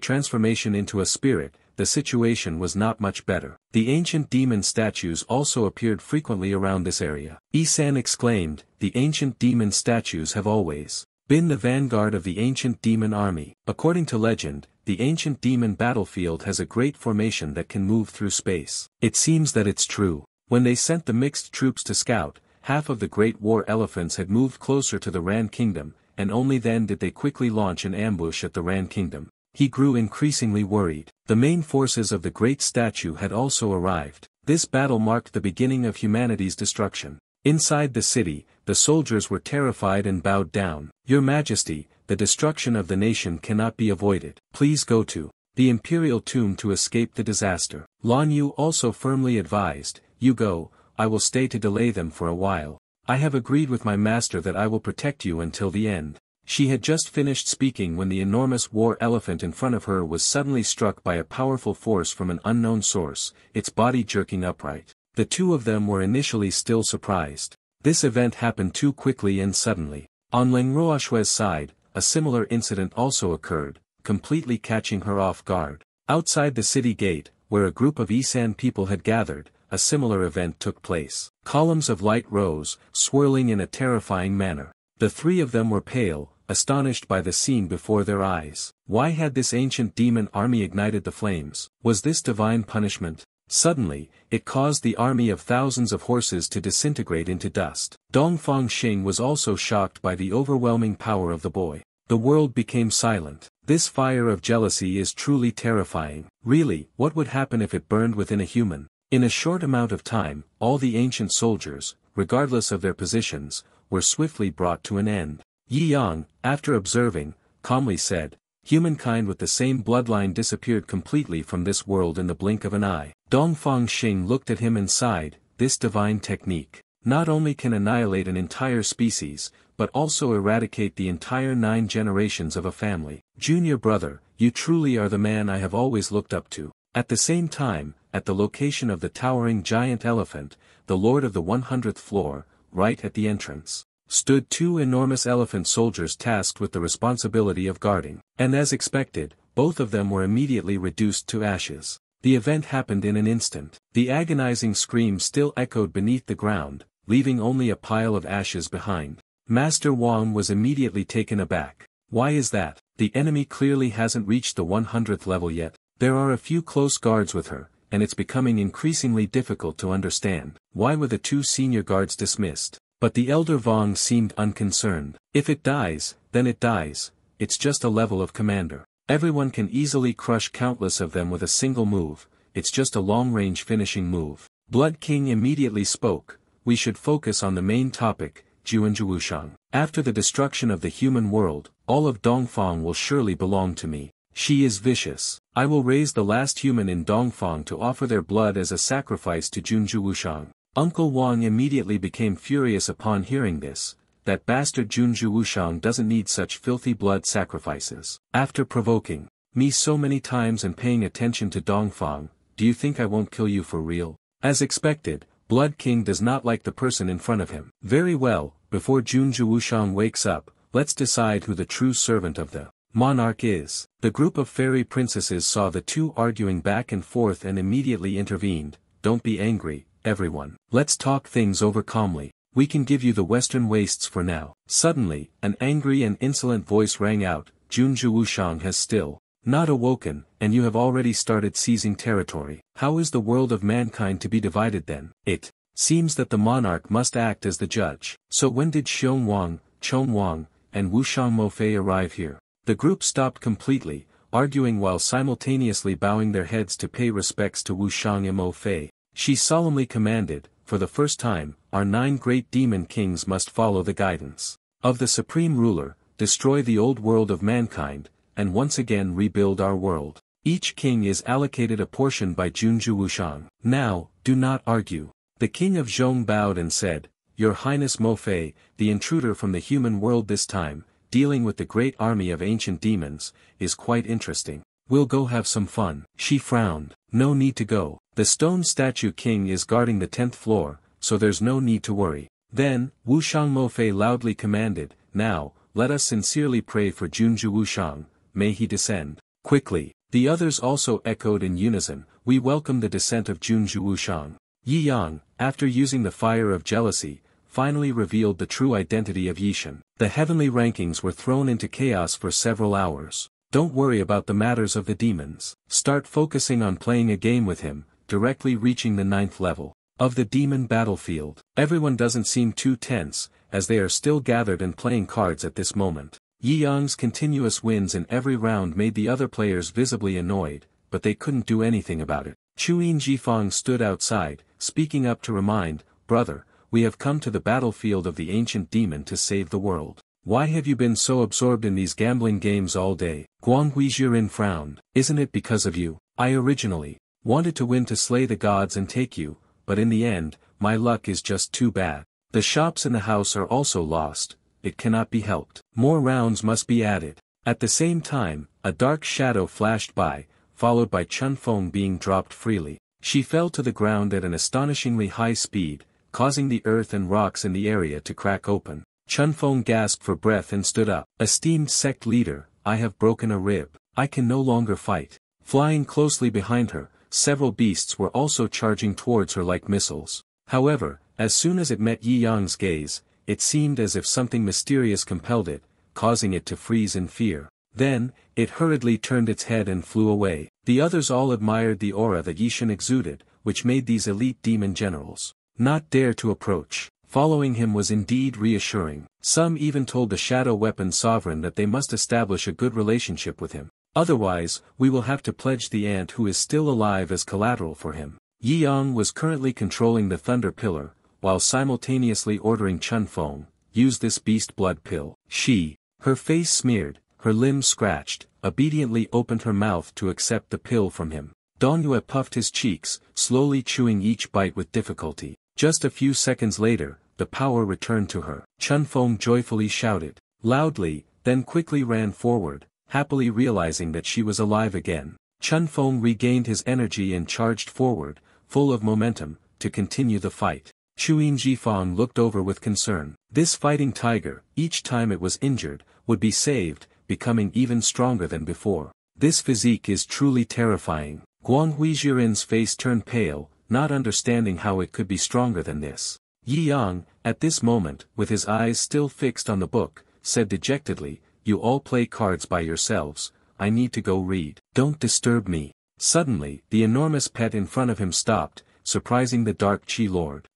transformation into a spirit, the situation was not much better. The ancient demon statues also appeared frequently around this area. Isan exclaimed, "The ancient demon statues have always been the vanguard of the ancient demon army." According to legend, the ancient demon battlefield has a great formation that can move through space. It seems that it's true. When they sent the mixed troops to scout, half of the great war elephants had moved closer to the Ran Kingdom, and only then did they quickly launch an ambush at the Ran Kingdom. He grew increasingly worried. The main forces of the great statue had also arrived. This battle marked the beginning of humanity's destruction. Inside the city, the soldiers were terrified and bowed down. "Your Majesty, the destruction of the nation cannot be avoided. Please go to the imperial tomb to escape the disaster." Lan Yu also firmly advised, "You go, I will stay to delay them for a while. I have agreed with my master that I will protect you until the end." She had just finished speaking when the enormous war elephant in front of her was suddenly struck by a powerful force from an unknown source, its body jerking upright. The two of them were initially still surprised. This event happened too quickly and suddenly. On Ling Roaxue's side, a similar incident also occurred, completely catching her off guard. Outside the city gate, where a group of Isan people had gathered, a similar event took place. Columns of light rose, swirling in a terrifying manner. The three of them were pale, astonished by the scene before their eyes. Why had this ancient demon army ignited the flames? Was this divine punishment? Suddenly, it caused the army of thousands of horses to disintegrate into dust. Dongfang Xing was also shocked by the overwhelming power of the boy. The world became silent. This fire of jealousy is truly terrifying. Really, what would happen if it burned within a human? In a short amount of time, all the ancient soldiers, regardless of their positions, were swiftly brought to an end. Yi Yang, after observing, calmly said, "Humankind with the same bloodline disappeared completely from this world in the blink of an eye." Dongfang Xing looked at him and sighed, "This divine technique not only can annihilate an entire species, but also eradicate the entire 9 generations of a family. Junior brother, you truly are the man I have always looked up to." At the same time, at the location of the towering giant elephant, the lord of the 100th floor, right at the entrance, stood 2 enormous elephant soldiers tasked with the responsibility of guarding. And as expected, both of them were immediately reduced to ashes. The event happened in an instant. The agonizing scream still echoed beneath the ground, leaving only a pile of ashes behind. Master Wang was immediately taken aback. Why is that? The enemy clearly hasn't reached the 100th level yet. There are a few close guards with her, and it's becoming increasingly difficult to understand. Why were the 2 senior guards dismissed? But the elder Vong seemed unconcerned. If it dies, then it dies. It's just a level of commander. Everyone can easily crush countless of them with a single move. It's just a long-range finishing move. Blood King immediately spoke. "We should focus on the main topic, Juanjuwushang. After the destruction of the human world, all of Dongfang will surely belong to me. She is vicious. I will raise the last human in Dongfang to offer their blood as a sacrifice to Junjuwushang." Uncle Wang immediately became furious upon hearing this. That bastard Junjuwushang doesn't need such filthy blood sacrifices. After provoking me so many times and paying attention to Dongfang, do you think I won't kill you for real? As expected, Blood King does not like the person in front of him. Very well, before Junjuwushang wakes up, let's decide who the true servant of the monarch is. The group of fairy princesses saw the two arguing back and forth and immediately intervened. "Don't be angry, everyone. Let's talk things over calmly. We can give you the western wastes for now." Suddenly, an angry and insolent voice rang out, "Junjuwushang has still not awoken, and you have already started seizing territory. How is the world of mankind to be divided then? It seems that the monarch must act as the judge. So when did Xiong Wang, Chong Wang, and Wushang Mofei arrive here?" The group stopped completely, arguing while simultaneously bowing their heads to pay respects to Wushang Mofei. She solemnly commanded, "For the first time, our 9 great demon kings must follow the guidance of the supreme ruler, destroy the old world of mankind, and once again rebuild our world. Each king is allocated a portion by Junju Wushang. Now, do not argue." The king of Zhong bowed and said, "Your Highness Mofei, the intruder from the human world this time, dealing with the great army of ancient demons, is quite interesting. We'll go have some fun." She frowned. "No need to go. The stone statue king is guarding the 10th floor, so there's no need to worry." Then, Wushang Mofei loudly commanded, "Now, let us sincerely pray for Junju Wushang, may he descend Quickly, the others also echoed in unison, we welcome the descent of Junju Wushang. Yi Yang, after using the fire of jealousy, finally revealed the true identity of Yishan. The heavenly rankings were thrown into chaos for several hours. Don't worry about the matters of the demons. Start focusing on playing a game with him, directly reaching the 9th level of the demon battlefield. Everyone doesn't seem too tense, as they are still gathered and playing cards at this moment. Yi Yang's continuous wins in every round made the other players visibly annoyed, but they couldn't do anything about it. Chuyin Jifang stood outside, speaking up to remind, brother, we have come to the battlefield of the ancient demon to save the world. Why have you been so absorbed in these gambling games all day? Guang Huijiren frowned. Isn't it because of you? I originally wanted to win to slay the gods and take you, but in the end, my luck is just too bad. The shops in the house are also lost, it cannot be helped. More rounds must be added. At the same time, a dark shadow flashed by, followed by Chun Feng being dropped freely. She fell to the ground at an astonishingly high speed, causing the earth and rocks in the area to crack open. Chun Feng gasped for breath and stood up. Esteemed sect leader, I have broken a rib. I can no longer fight. Flying closely behind her, several beasts were also charging towards her like missiles. However, as soon as it met Yi Yang's gaze, it seemed as if something mysterious compelled it, causing it to freeze in fear. Then, it hurriedly turned its head and flew away. The others all admired the aura that Yishan exuded, which made these elite demon generals not dare to approach. Following him was indeed reassuring. Some even told the Shadow Weapon Sovereign that they must establish a good relationship with him. Otherwise, we will have to pledge the ant who is still alive as collateral for him. Yi Yang was currently controlling the Thunder Pillar, while simultaneously ordering Chun Feng, use this beast blood pill. She, her face smeared, her limbs scratched, obediently opened her mouth to accept the pill from him. Dongyue puffed his cheeks, slowly chewing each bite with difficulty. Just a few seconds later, the power returned to her. Chun Feng joyfully shouted loudly, then quickly ran forward, happily realizing that she was alive again. Chun Feng regained his energy and charged forward, full of momentum, to continue the fight. Chuyin Jifang looked over with concern. This fighting tiger, each time it was injured, would be saved, becoming even stronger than before. This physique is truly terrifying. Guang Huijiren's face turned pale, not understanding how it could be stronger than this. Yi Yang, at this moment, with his eyes still fixed on the book, said dejectedly, you all play cards by yourselves, I need to go read. Don't disturb me. Suddenly, the enormous pet in front of him stopped, surprising the Dark Chi Lord.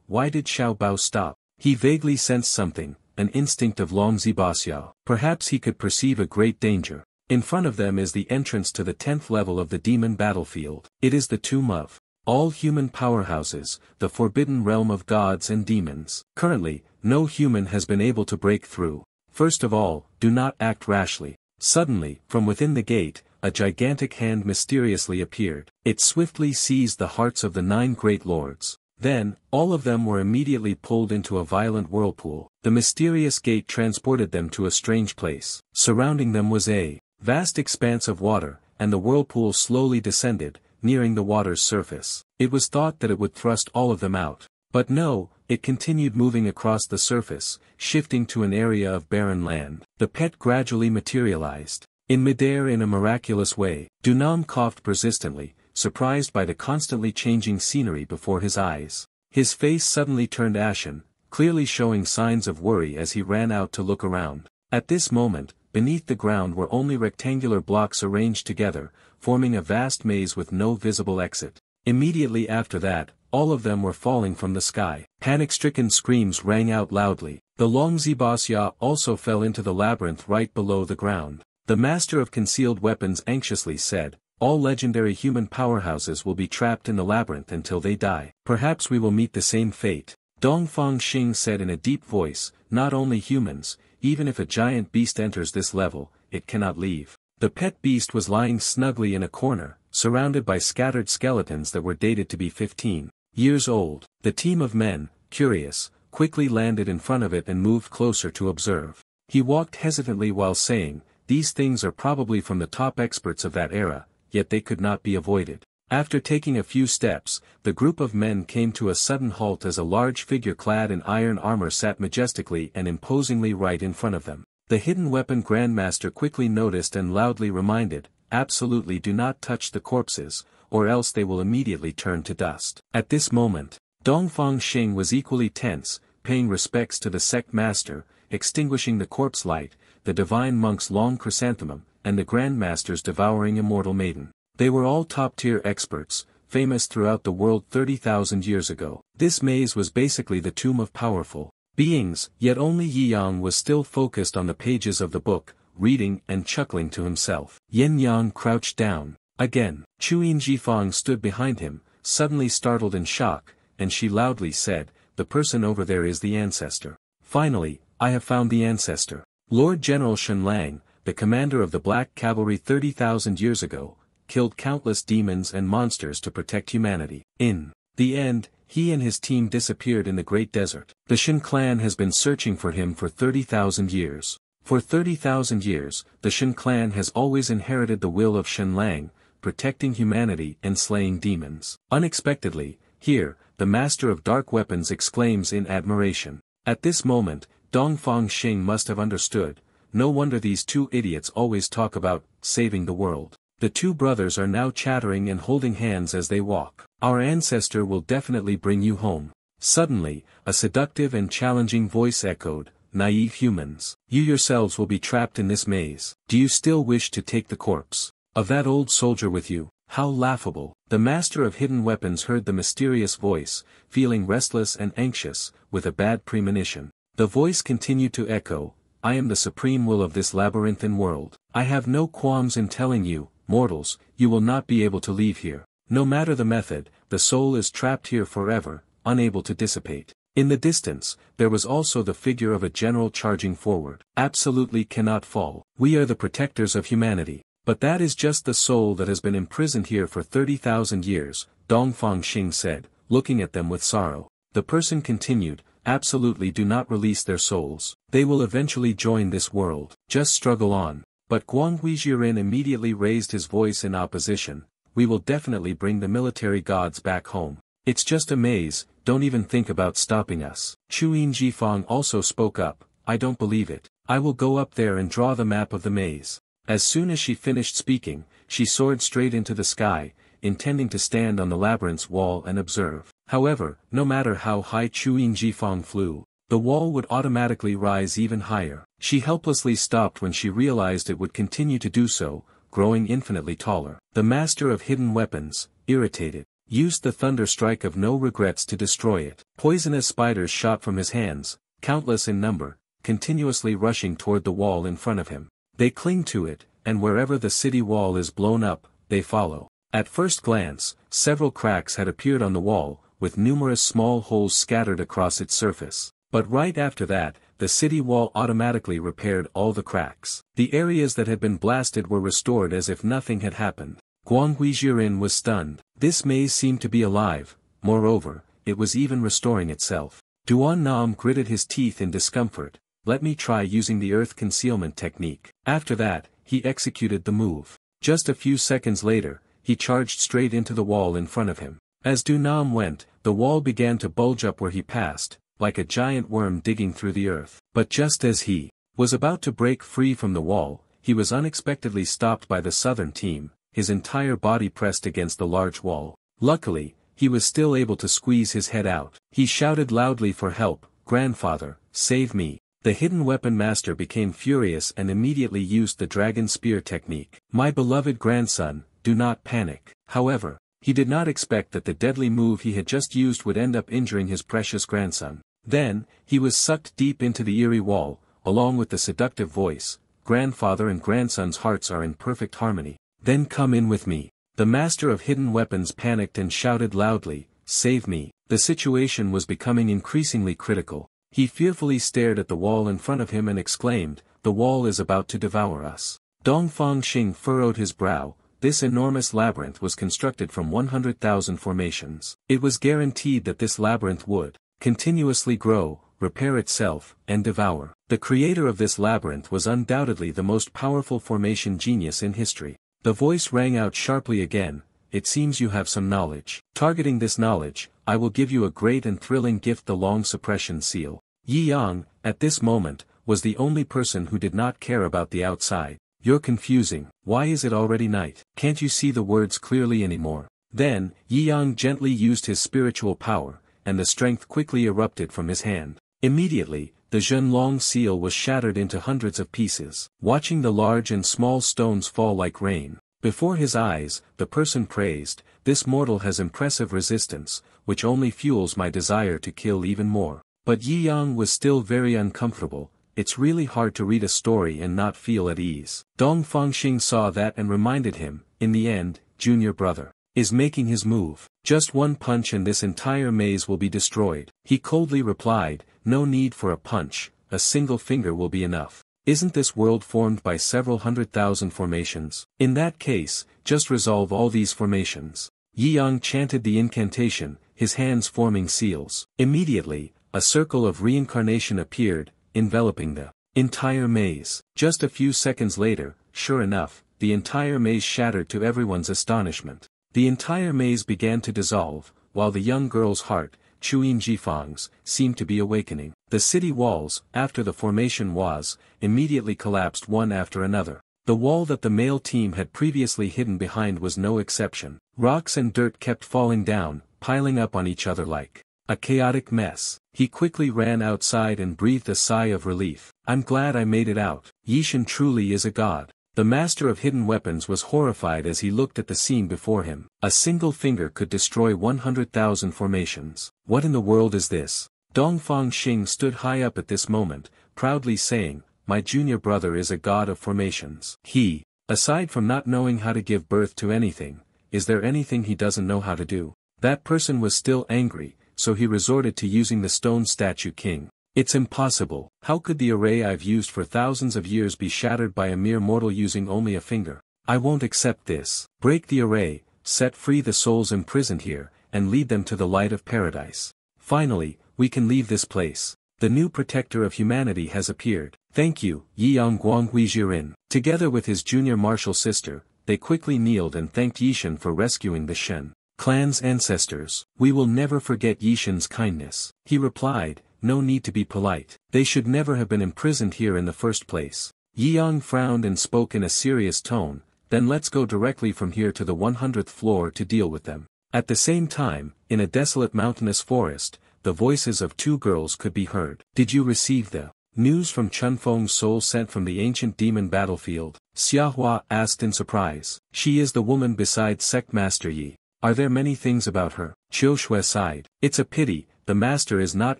Why did Xiao Bao stop? He vaguely sensed something, an instinct of Long Zibaxiao. Perhaps he could perceive a great danger. In front of them is the entrance to the 10th level of the demon battlefield. It is the tomb of all human powerhouses, the forbidden realm of gods and demons. Currently, no human has been able to break through. First of all, do not act rashly. Suddenly, from within the gate, a gigantic hand mysteriously appeared. It swiftly seized the hearts of the 9 great lords. Then, all of them were immediately pulled into a violent whirlpool. The mysterious gate transported them to a strange place. Surrounding them was a vast expanse of water, and the whirlpool slowly descended, nearing the water's surface. It was thought that it would thrust all of them out. But no, it continued moving across the surface, shifting to an area of barren land. The pet gradually materialized in midair in a miraculous way. Dunam coughed persistently, surprised by the constantly changing scenery before his eyes. His face suddenly turned ashen, clearly showing signs of worry as he ran out to look around. At this moment, beneath the ground were only rectangular blocks arranged together, forming a vast maze with no visible exit. Immediately after that, all of them were falling from the sky. Panic-stricken screams rang out loudly. The Long Zibaxia also fell into the labyrinth right below the ground. The master of concealed weapons anxiously said, all legendary human powerhouses will be trapped in the labyrinth until they die. Perhaps we will meet the same fate. Dongfang Xing said in a deep voice, not only humans, even if a giant beast enters this level, it cannot leave. The pet beast was lying snugly in a corner, surrounded by scattered skeletons that were dated to be 15 years old. The team of men, curious, quickly landed in front of it and moved closer to observe. He walked hesitantly while saying, these things are probably from the top experts of that era, yet they could not be avoided. After taking a few steps, the group of men came to a sudden halt as a large figure clad in iron armor sat majestically and imposingly right in front of them. The hidden weapon grandmaster quickly noticed and loudly reminded, absolutely do not touch the corpses, or else they will immediately turn to dust. At this moment, Dongfang Xing was equally tense, paying respects to the sect master, extinguishing the corpse light, the divine monk's long chrysanthemum, and the Grand Master's devouring immortal maiden. They were all top-tier experts, famous throughout the world 30,000 years ago. This maze was basically the tomb of powerful beings, yet only Yi Yang was still focused on the pages of the book, reading and chuckling to himself. Yin Yang crouched down. Again, Chuyin Jifang stood behind him, suddenly startled in shock, and she loudly said, "The person over there is the ancestor. Finally, I have found the ancestor." Lord General Shen Lang, the commander of the Black Cavalry 30,000 years ago, killed countless demons and monsters to protect humanity. In the end, he and his team disappeared in the Great Desert. The Shen clan has been searching for him for 30,000 years. For 30,000 years, the Shen clan has always inherited the will of Shen Lang, protecting humanity and slaying demons. Unexpectedly, here, the master of dark weapons exclaims in admiration. At this moment, Dongfang Xing must have understood. No wonder these two idiots always talk about saving the world. The two brothers are now chattering and holding hands as they walk. "Our ancestor will definitely bring you home." Suddenly, a seductive and challenging voice echoed, "Naive humans, you yourselves will be trapped in this maze. Do you still wish to take the corpse of that old soldier with you? How laughable." The master of hidden weapons heard the mysterious voice, feeling restless and anxious, with a bad premonition. The voice continued to echo, "I am the supreme will of this labyrinthine world. I have no qualms in telling you, mortals, you will not be able to leave here. No matter the method, the soul is trapped here forever, unable to dissipate." In the distance, there was also the figure of a general charging forward. "Absolutely cannot fall. We are the protectors of humanity. But that is just the soul that has been imprisoned here for 30,000 years, Dongfang Xing said, looking at them with sorrow. The person continued, "Absolutely do not release their souls. They will eventually join this world. Just struggle on." But Guanghui Jiren immediately raised his voice in opposition. "We will definitely bring the military gods back home. It's just a maze, don't even think about stopping us." Chuyin Jifang also spoke up, "I don't believe it. I will go up there and draw the map of the maze." As soon as she finished speaking, she soared straight into the sky, intending to stand on the labyrinth's wall and observe. However, no matter how high Chuyin Jifang flew, the wall would automatically rise even higher. She helplessly stopped when she realized it would continue to do so, growing infinitely taller. The master of hidden weapons, irritated, used the thunder strike of no regrets to destroy it. Poisonous spiders shot from his hands, countless in number, continuously rushing toward the wall in front of him. They cling to it, and wherever the city wall is blown up, they follow. At first glance, several cracks had appeared on the wall, with numerous small holes scattered across its surface. But right after that, the city wall automatically repaired all the cracks. The areas that had been blasted were restored as if nothing had happened. Guanghui Jiren was stunned. This maze seemed to be alive, moreover, it was even restoring itself. Duan Nam gritted his teeth in discomfort. "Let me try using the earth concealment technique." After that, he executed the move. Just a few seconds later, he charged straight into the wall in front of him. As Du Nam went, the wall began to bulge up where he passed, like a giant worm digging through the earth. But just as he was about to break free from the wall, he was unexpectedly stopped by the southern team, his entire body pressed against the large wall. Luckily, he was still able to squeeze his head out. He shouted loudly for help, "Grandfather, save me." The hidden weapon master became furious and immediately used the dragon spear technique. "My beloved grandson, do not panic." However, he did not expect that the deadly move he had just used would end up injuring his precious grandson. Then, he was sucked deep into the eerie wall, along with the seductive voice, "Grandfather and grandson's hearts are in perfect harmony. Then come in with me." The master of hidden weapons panicked and shouted loudly, "Save me." The situation was becoming increasingly critical. He fearfully stared at the wall in front of him and exclaimed, "The wall is about to devour us." Dongfang Xing furrowed his brow. This enormous labyrinth was constructed from 100,000 formations. It was guaranteed that this labyrinth would continuously grow, repair itself, and devour. The creator of this labyrinth was undoubtedly the most powerful formation genius in history. The voice rang out sharply again, "It seems you have some knowledge. Targeting this knowledge, I will give you a great and thrilling gift, the long suppression seal." Yi Yang, at this moment, was the only person who did not care about the outside. You're confusing. Why is it already night? Can't you see the words clearly anymore? Then, Yi Yang gently used his spiritual power, and the strength quickly erupted from his hand. Immediately, the Zhenlong seal was shattered into hundreds of pieces. Watching the large and small stones fall like rain before his eyes, the person praised, "This mortal has impressive resistance, which only fuels my desire to kill even more." But Yi Yang was still very uncomfortable. It's really hard to read a story and not feel at ease. Dong Fangxing saw that and reminded him, in the end, junior brother is making his move. Just one punch and this entire maze will be destroyed. He coldly replied, "No need for a punch, a single finger will be enough. Isn't this world formed by several 100,000 formations? In that case, just resolve all these formations." Yi Yang chanted the incantation, his hands forming seals. Immediately, a circle of reincarnation appeared, enveloping the entire maze. Just a few seconds later, sure enough, the entire maze shattered to everyone's astonishment. The entire maze began to dissolve, while the young girl's heart, Chuyin Jifang's, seemed to be awakening. The city walls, after the formation was, immediately collapsed one after another. The wall that the male team had previously hidden behind was no exception. Rocks and dirt kept falling down, piling up on each other like a chaotic mess. He quickly ran outside and breathed a sigh of relief. "I'm glad I made it out. Yishin truly is a god." The master of hidden weapons was horrified as he looked at the scene before him. A single finger could destroy 100,000 formations. What in the world is this? Dong Fangxing stood high up at this moment, proudly saying, "My junior brother is a god of formations." He, aside from not knowing how to give birth to anything, is there anything he doesn't know how to do? That person was still angry, so he resorted to using the stone statue king. "It's impossible. How could the array I've used for thousands of years be shattered by a mere mortal using only a finger? I won't accept this. Break the array, set free the souls imprisoned here, and lead them to the light of paradise. Finally, we can leave this place. The new protector of humanity has appeared. Thank you, Yi Yang Guanghui Jirin." Together with his junior martial sister, they quickly kneeled and thanked Yishin for rescuing the Shen clan's ancestors. "We will never forget Yishin's kindness." He replied, "No need to be polite. They should never have been imprisoned here in the first place." Yi Yang frowned and spoke in a serious tone, "Then let's go directly from here to the 100th floor to deal with them." At the same time, in a desolate mountainous forest, the voices of two girls could be heard. "Did you receive the news from Chunfeng's soul sent from the ancient demon battlefield?" Xiahua asked in surprise. "She is the woman beside Sect Master Yi. Are there many things about her?" Qiu Shui sighed. "It's a pity, the master is not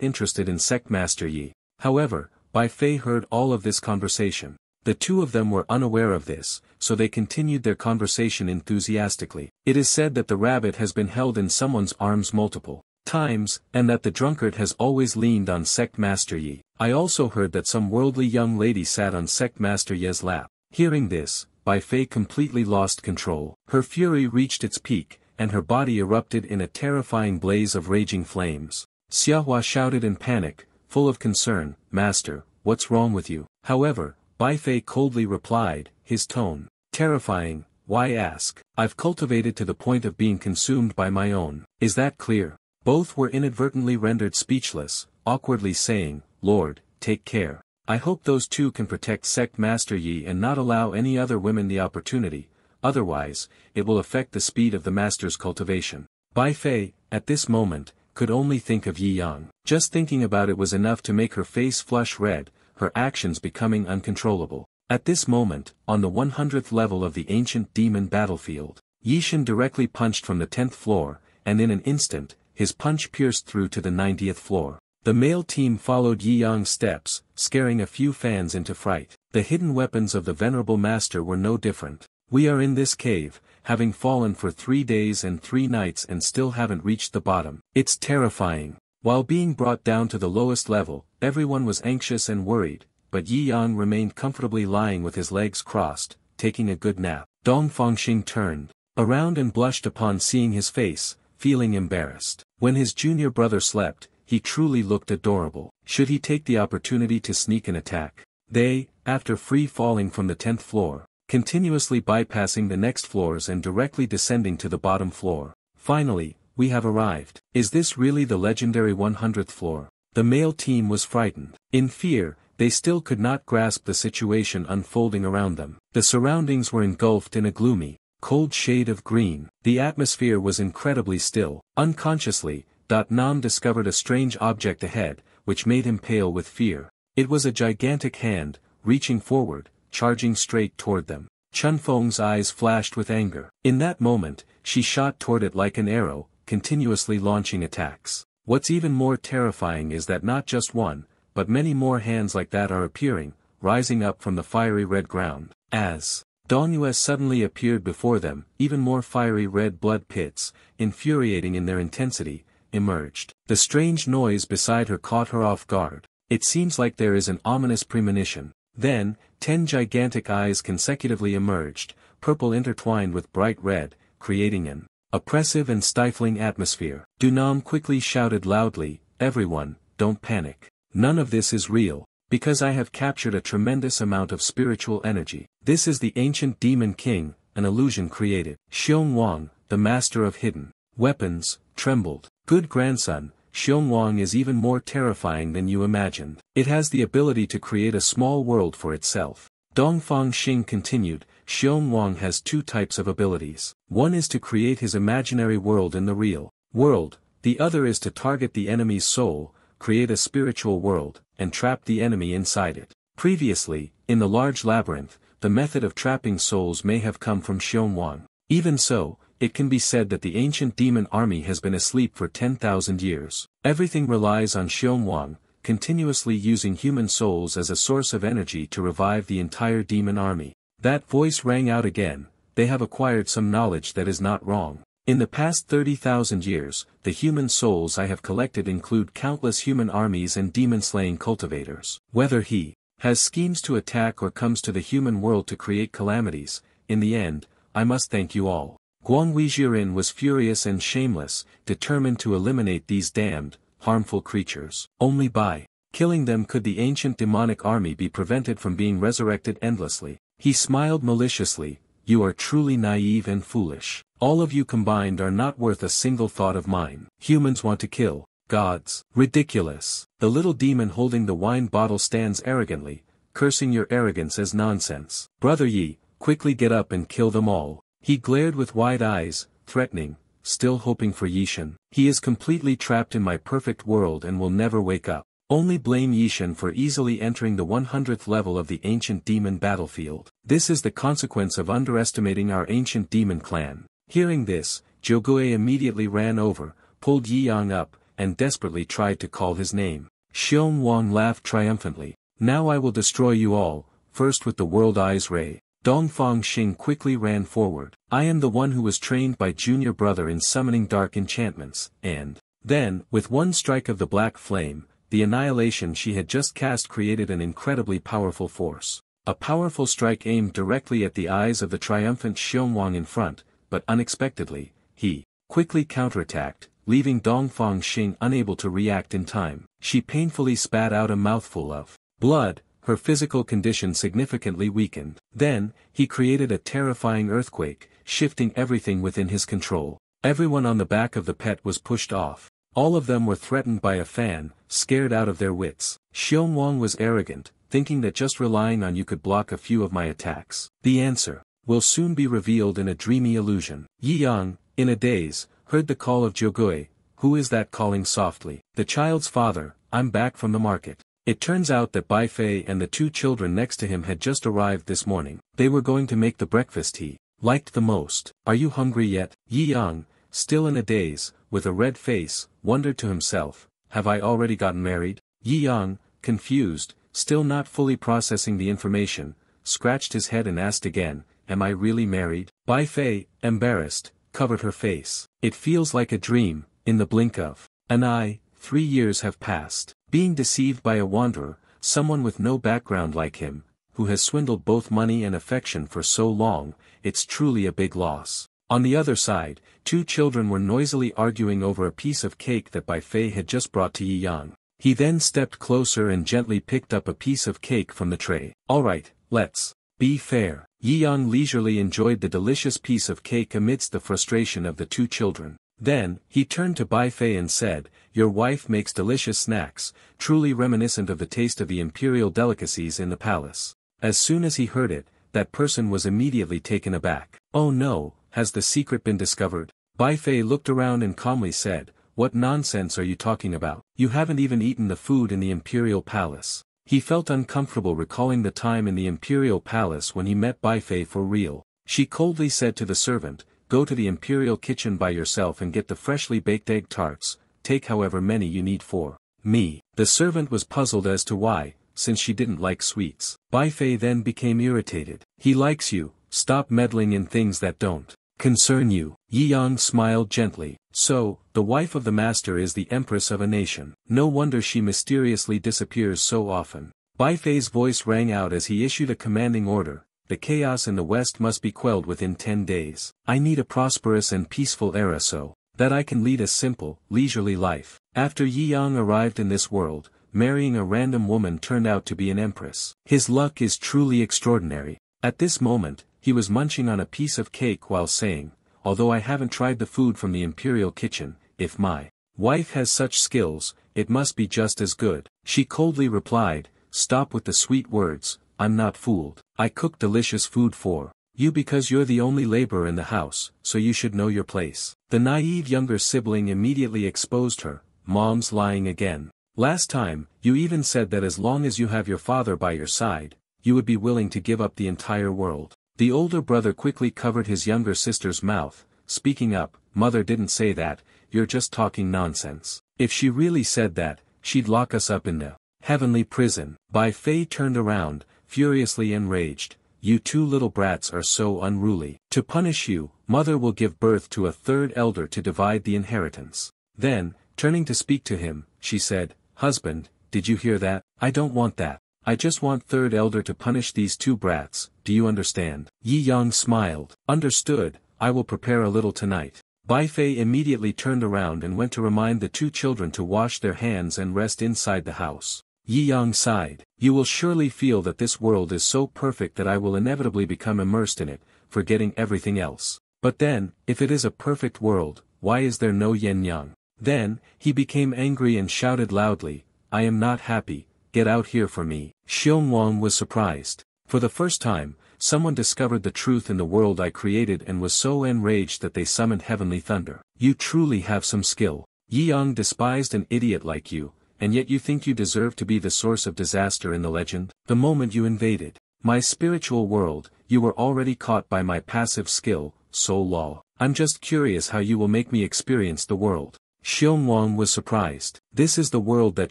interested in Sect Master Yi." However, Bai Fei heard all of this conversation. The two of them were unaware of this, so they continued their conversation enthusiastically. "It is said that the rabbit has been held in someone's arms multiple times, and that the drunkard has always leaned on Sect Master Yi. I also heard that some worldly young lady sat on Sect Master Yi's lap." Hearing this, Bai Fei completely lost control. Her fury reached its peak, and her body erupted in a terrifying blaze of raging flames. Xiahua shouted in panic, full of concern, "Master, what's wrong with you?" However, Bai Fei coldly replied, his tone terrifying, "Why ask? I've cultivated to the point of being consumed by my own. Is that clear?" Both were inadvertently rendered speechless, awkwardly saying, "Lord, take care. I hope those two can protect Sect Master Yi and not allow any other women the opportunity, otherwise, it will affect the speed of the master's cultivation." Bai Fei, at this moment, could only think of Yi Yang. Just thinking about it was enough to make her face flush red, her actions becoming uncontrollable. At this moment, on the 100th level of the ancient demon battlefield, Yishin directly punched from the 10th floor, and in an instant, his punch pierced through to the 90th floor. The male team followed Yi Yang's steps, scaring a few fans into fright. The hidden weapons of the venerable master were no different. "We are in this cave, having fallen for 3 days and 3 nights and still haven't reached the bottom. It's terrifying." While being brought down to the lowest level, everyone was anxious and worried, but Yi Yang remained comfortably lying with his legs crossed, taking a good nap. Dong Fangxing turned around and blushed upon seeing his face, feeling embarrassed. When his junior brother slept, he truly looked adorable. Should he take the opportunity to sneak an attack? They, after free falling from the 10th floor, continuously bypassing the next floors and directly descending to the bottom floor. Finally, "We have arrived. Is this really the legendary 100th floor?" The male team was frightened. In fear, they still could not grasp the situation unfolding around them. The surroundings were engulfed in a gloomy, cold shade of green. The atmosphere was incredibly still. Unconsciously, Nam discovered a strange object ahead, which made him pale with fear. It was a gigantic hand, reaching forward, charging straight toward them. Chunfeng's eyes flashed with anger. In that moment, she shot toward it like an arrow, continuously launching attacks. What's even more terrifying is that not just one, but many more hands like that are appearing, rising up from the fiery red ground. As Dongyue suddenly appeared before them, even more fiery red blood pits, infuriating in their intensity, emerged. The strange noise beside her caught her off guard. It seems like there is an ominous premonition. Then, 10 gigantic eyes consecutively emerged, purple intertwined with bright red, creating an oppressive and stifling atmosphere. Nam quickly shouted loudly, "Everyone, don't panic. None of this is real, because I have captured a tremendous amount of spiritual energy. This is the ancient demon king, an illusion created." Xiongwang, the master of hidden weapons, trembled. "Good grandson, Xiongwang is even more terrifying than you imagined. It has the ability to create a small world for itself." Dongfang Xing continued, "Xiongwang has 2 types of abilities. One is to create his imaginary world in the real world, the other is to target the enemy's soul, create a spiritual world, and trap the enemy inside it. Previously, in the large labyrinth, the method of trapping souls may have come from Xiongwang. Even so, it can be said that the ancient demon army has been asleep for 10,000 years. Everything relies on Xiongwang, continuously using human souls as a source of energy to revive the entire demon army." That voice rang out again. "They have acquired some knowledge that is not wrong. In the past 30,000 years, the human souls I have collected include countless human armies and demon-slaying cultivators. Whether he has schemes to attack or comes to the human world to create calamities, in the end, I must thank you all." Guanghui Jiren was furious and shameless, determined to eliminate these damned, harmful creatures. Only by killing them could the ancient demonic army be prevented from being resurrected endlessly. He smiled maliciously, "You are truly naive and foolish. All of you combined are not worth a single thought of mine. Humans want to kill gods. Ridiculous." The little demon holding the wine bottle stands arrogantly, cursing your arrogance as nonsense. "Brother Yi, quickly get up and kill them all." He glared with wide eyes, threatening, still hoping for Yishan. "He is completely trapped in my perfect world and will never wake up. Only blame Yishan for easily entering the 100th level of the ancient demon battlefield. This is the consequence of underestimating our ancient demon clan." Hearing this, Jogoe immediately ran over, pulled Yi Yang up, and desperately tried to call his name. Xiongwang laughed triumphantly. "Now I will destroy you all, first with the World Eyes Ray." Dongfang Xing quickly ran forward. "I am the one who was trained by junior brother in summoning dark enchantments," and then, with one strike of the black flame, the annihilation she had just cast created an incredibly powerful force. A powerful strike aimed directly at the eyes of the triumphant Xiongwang in front, but unexpectedly, he quickly counterattacked, leaving Dongfang Xing unable to react in time. She painfully spat out a mouthful of blood. Her physical condition significantly weakened. Then, he created a terrifying earthquake, shifting everything within his control. Everyone on the back of the pet was pushed off. All of them were threatened by a fan, scared out of their wits. Xiongwang was arrogant, thinking that just relying on you could block a few of my attacks. The answer will soon be revealed in a dreamy illusion. Yi Yang, in a daze, heard the call of Jogoe. "Who is that calling softly?" "The child's father, I'm back from the market." It turns out that Bai Fei and the 2 children next to him had just arrived this morning. They were going to make the breakfast he liked the most. "Are you hungry yet?" Yi Yang, still in a daze, with a red face, wondered to himself, "Have I already gotten married?" Yi Yang, confused, still not fully processing the information, scratched his head and asked again, "Am I really married?" Bai Fei, embarrassed, covered her face. "It feels like a dream, in the blink of an eye, 3 years have passed." Being deceived by a wanderer, someone with no background like him, who has swindled both money and affection for so long, it's truly a big loss. On the other side, 2 children were noisily arguing over a piece of cake that Bai Fei had just brought to Yi Yang. He then stepped closer and gently picked up a piece of cake from the tray. "All right, let's be fair." Yi Yang leisurely enjoyed the delicious piece of cake amidst the frustration of the 2 children. Then, he turned to Bai Fei and said, "Your wife makes delicious snacks, truly reminiscent of the taste of the imperial delicacies in the palace." As soon as he heard it, that person was immediately taken aback. "Oh no, has the secret been discovered?" Bai Fei looked around and calmly said, "What nonsense are you talking about? You haven't even eaten the food in the imperial palace." He felt uncomfortable recalling the time in the imperial palace when he met Bai Fei for real. She coldly said to the servant, "Go to the imperial kitchen by yourself and get the freshly baked egg tarts, take however many you need for me." The servant was puzzled as to why, since she didn't like sweets. Bai Fei then became irritated. "He likes you, stop meddling in things that don't concern you." Yi Yang smiled gently. "So, the wife of the master is the empress of a nation. No wonder she mysteriously disappears so often." Bai Fei's voice rang out as he issued a commanding order. "The chaos in the west must be quelled within 10 days. I need a prosperous and peaceful era so that I can lead a simple, leisurely life." After Yi Yang arrived in this world, marrying a random woman turned out to be an empress. His luck is truly extraordinary. At this moment, he was munching on a piece of cake while saying, "Although I haven't tried the food from the imperial kitchen, if my wife has such skills, it must be just as good." She coldly replied, "Stop with the sweet words, I'm not fooled. I cook delicious food for you because you're the only laborer in the house, so you should know your place." The naive younger sibling immediately exposed her. "Mom's lying again. Last time, you even said that as long as you have your father by your side, you would be willing to give up the entire world." The older brother quickly covered his younger sister's mouth, speaking up, "Mother didn't say that, you're just talking nonsense. If she really said that, she'd lock us up in the heavenly prison." Bai Fei turned around, furiously enraged. "You two little brats are so unruly. To punish you, mother will give birth to a third elder to divide the inheritance." Then, turning to speak to him, she said, "Husband, did you hear that? I don't want that. I just want third elder to punish these two brats, do you understand?" Yi Yang smiled. "Understood, I will prepare a little tonight." Bai Fei immediately turned around and went to remind the two children to wash their hands and rest inside the house. Yi Yang sighed. "You will surely feel that this world is so perfect that I will inevitably become immersed in it, forgetting everything else. But then, if it is a perfect world, why is there no yin yang?" Then, he became angry and shouted loudly, "I am not happy, get out here for me." Xiongwang was surprised. For the first time, someone discovered the truth in the world I created and was so enraged that they summoned heavenly thunder. "You truly have some skill. Yi Yang despised an idiot like you, and yet you think you deserve to be the source of disaster in the legend? The moment you invaded my spiritual world, you were already caught by my passive skill, soul law. I'm just curious how you will make me experience the world." Xiongwang was surprised. This is the world that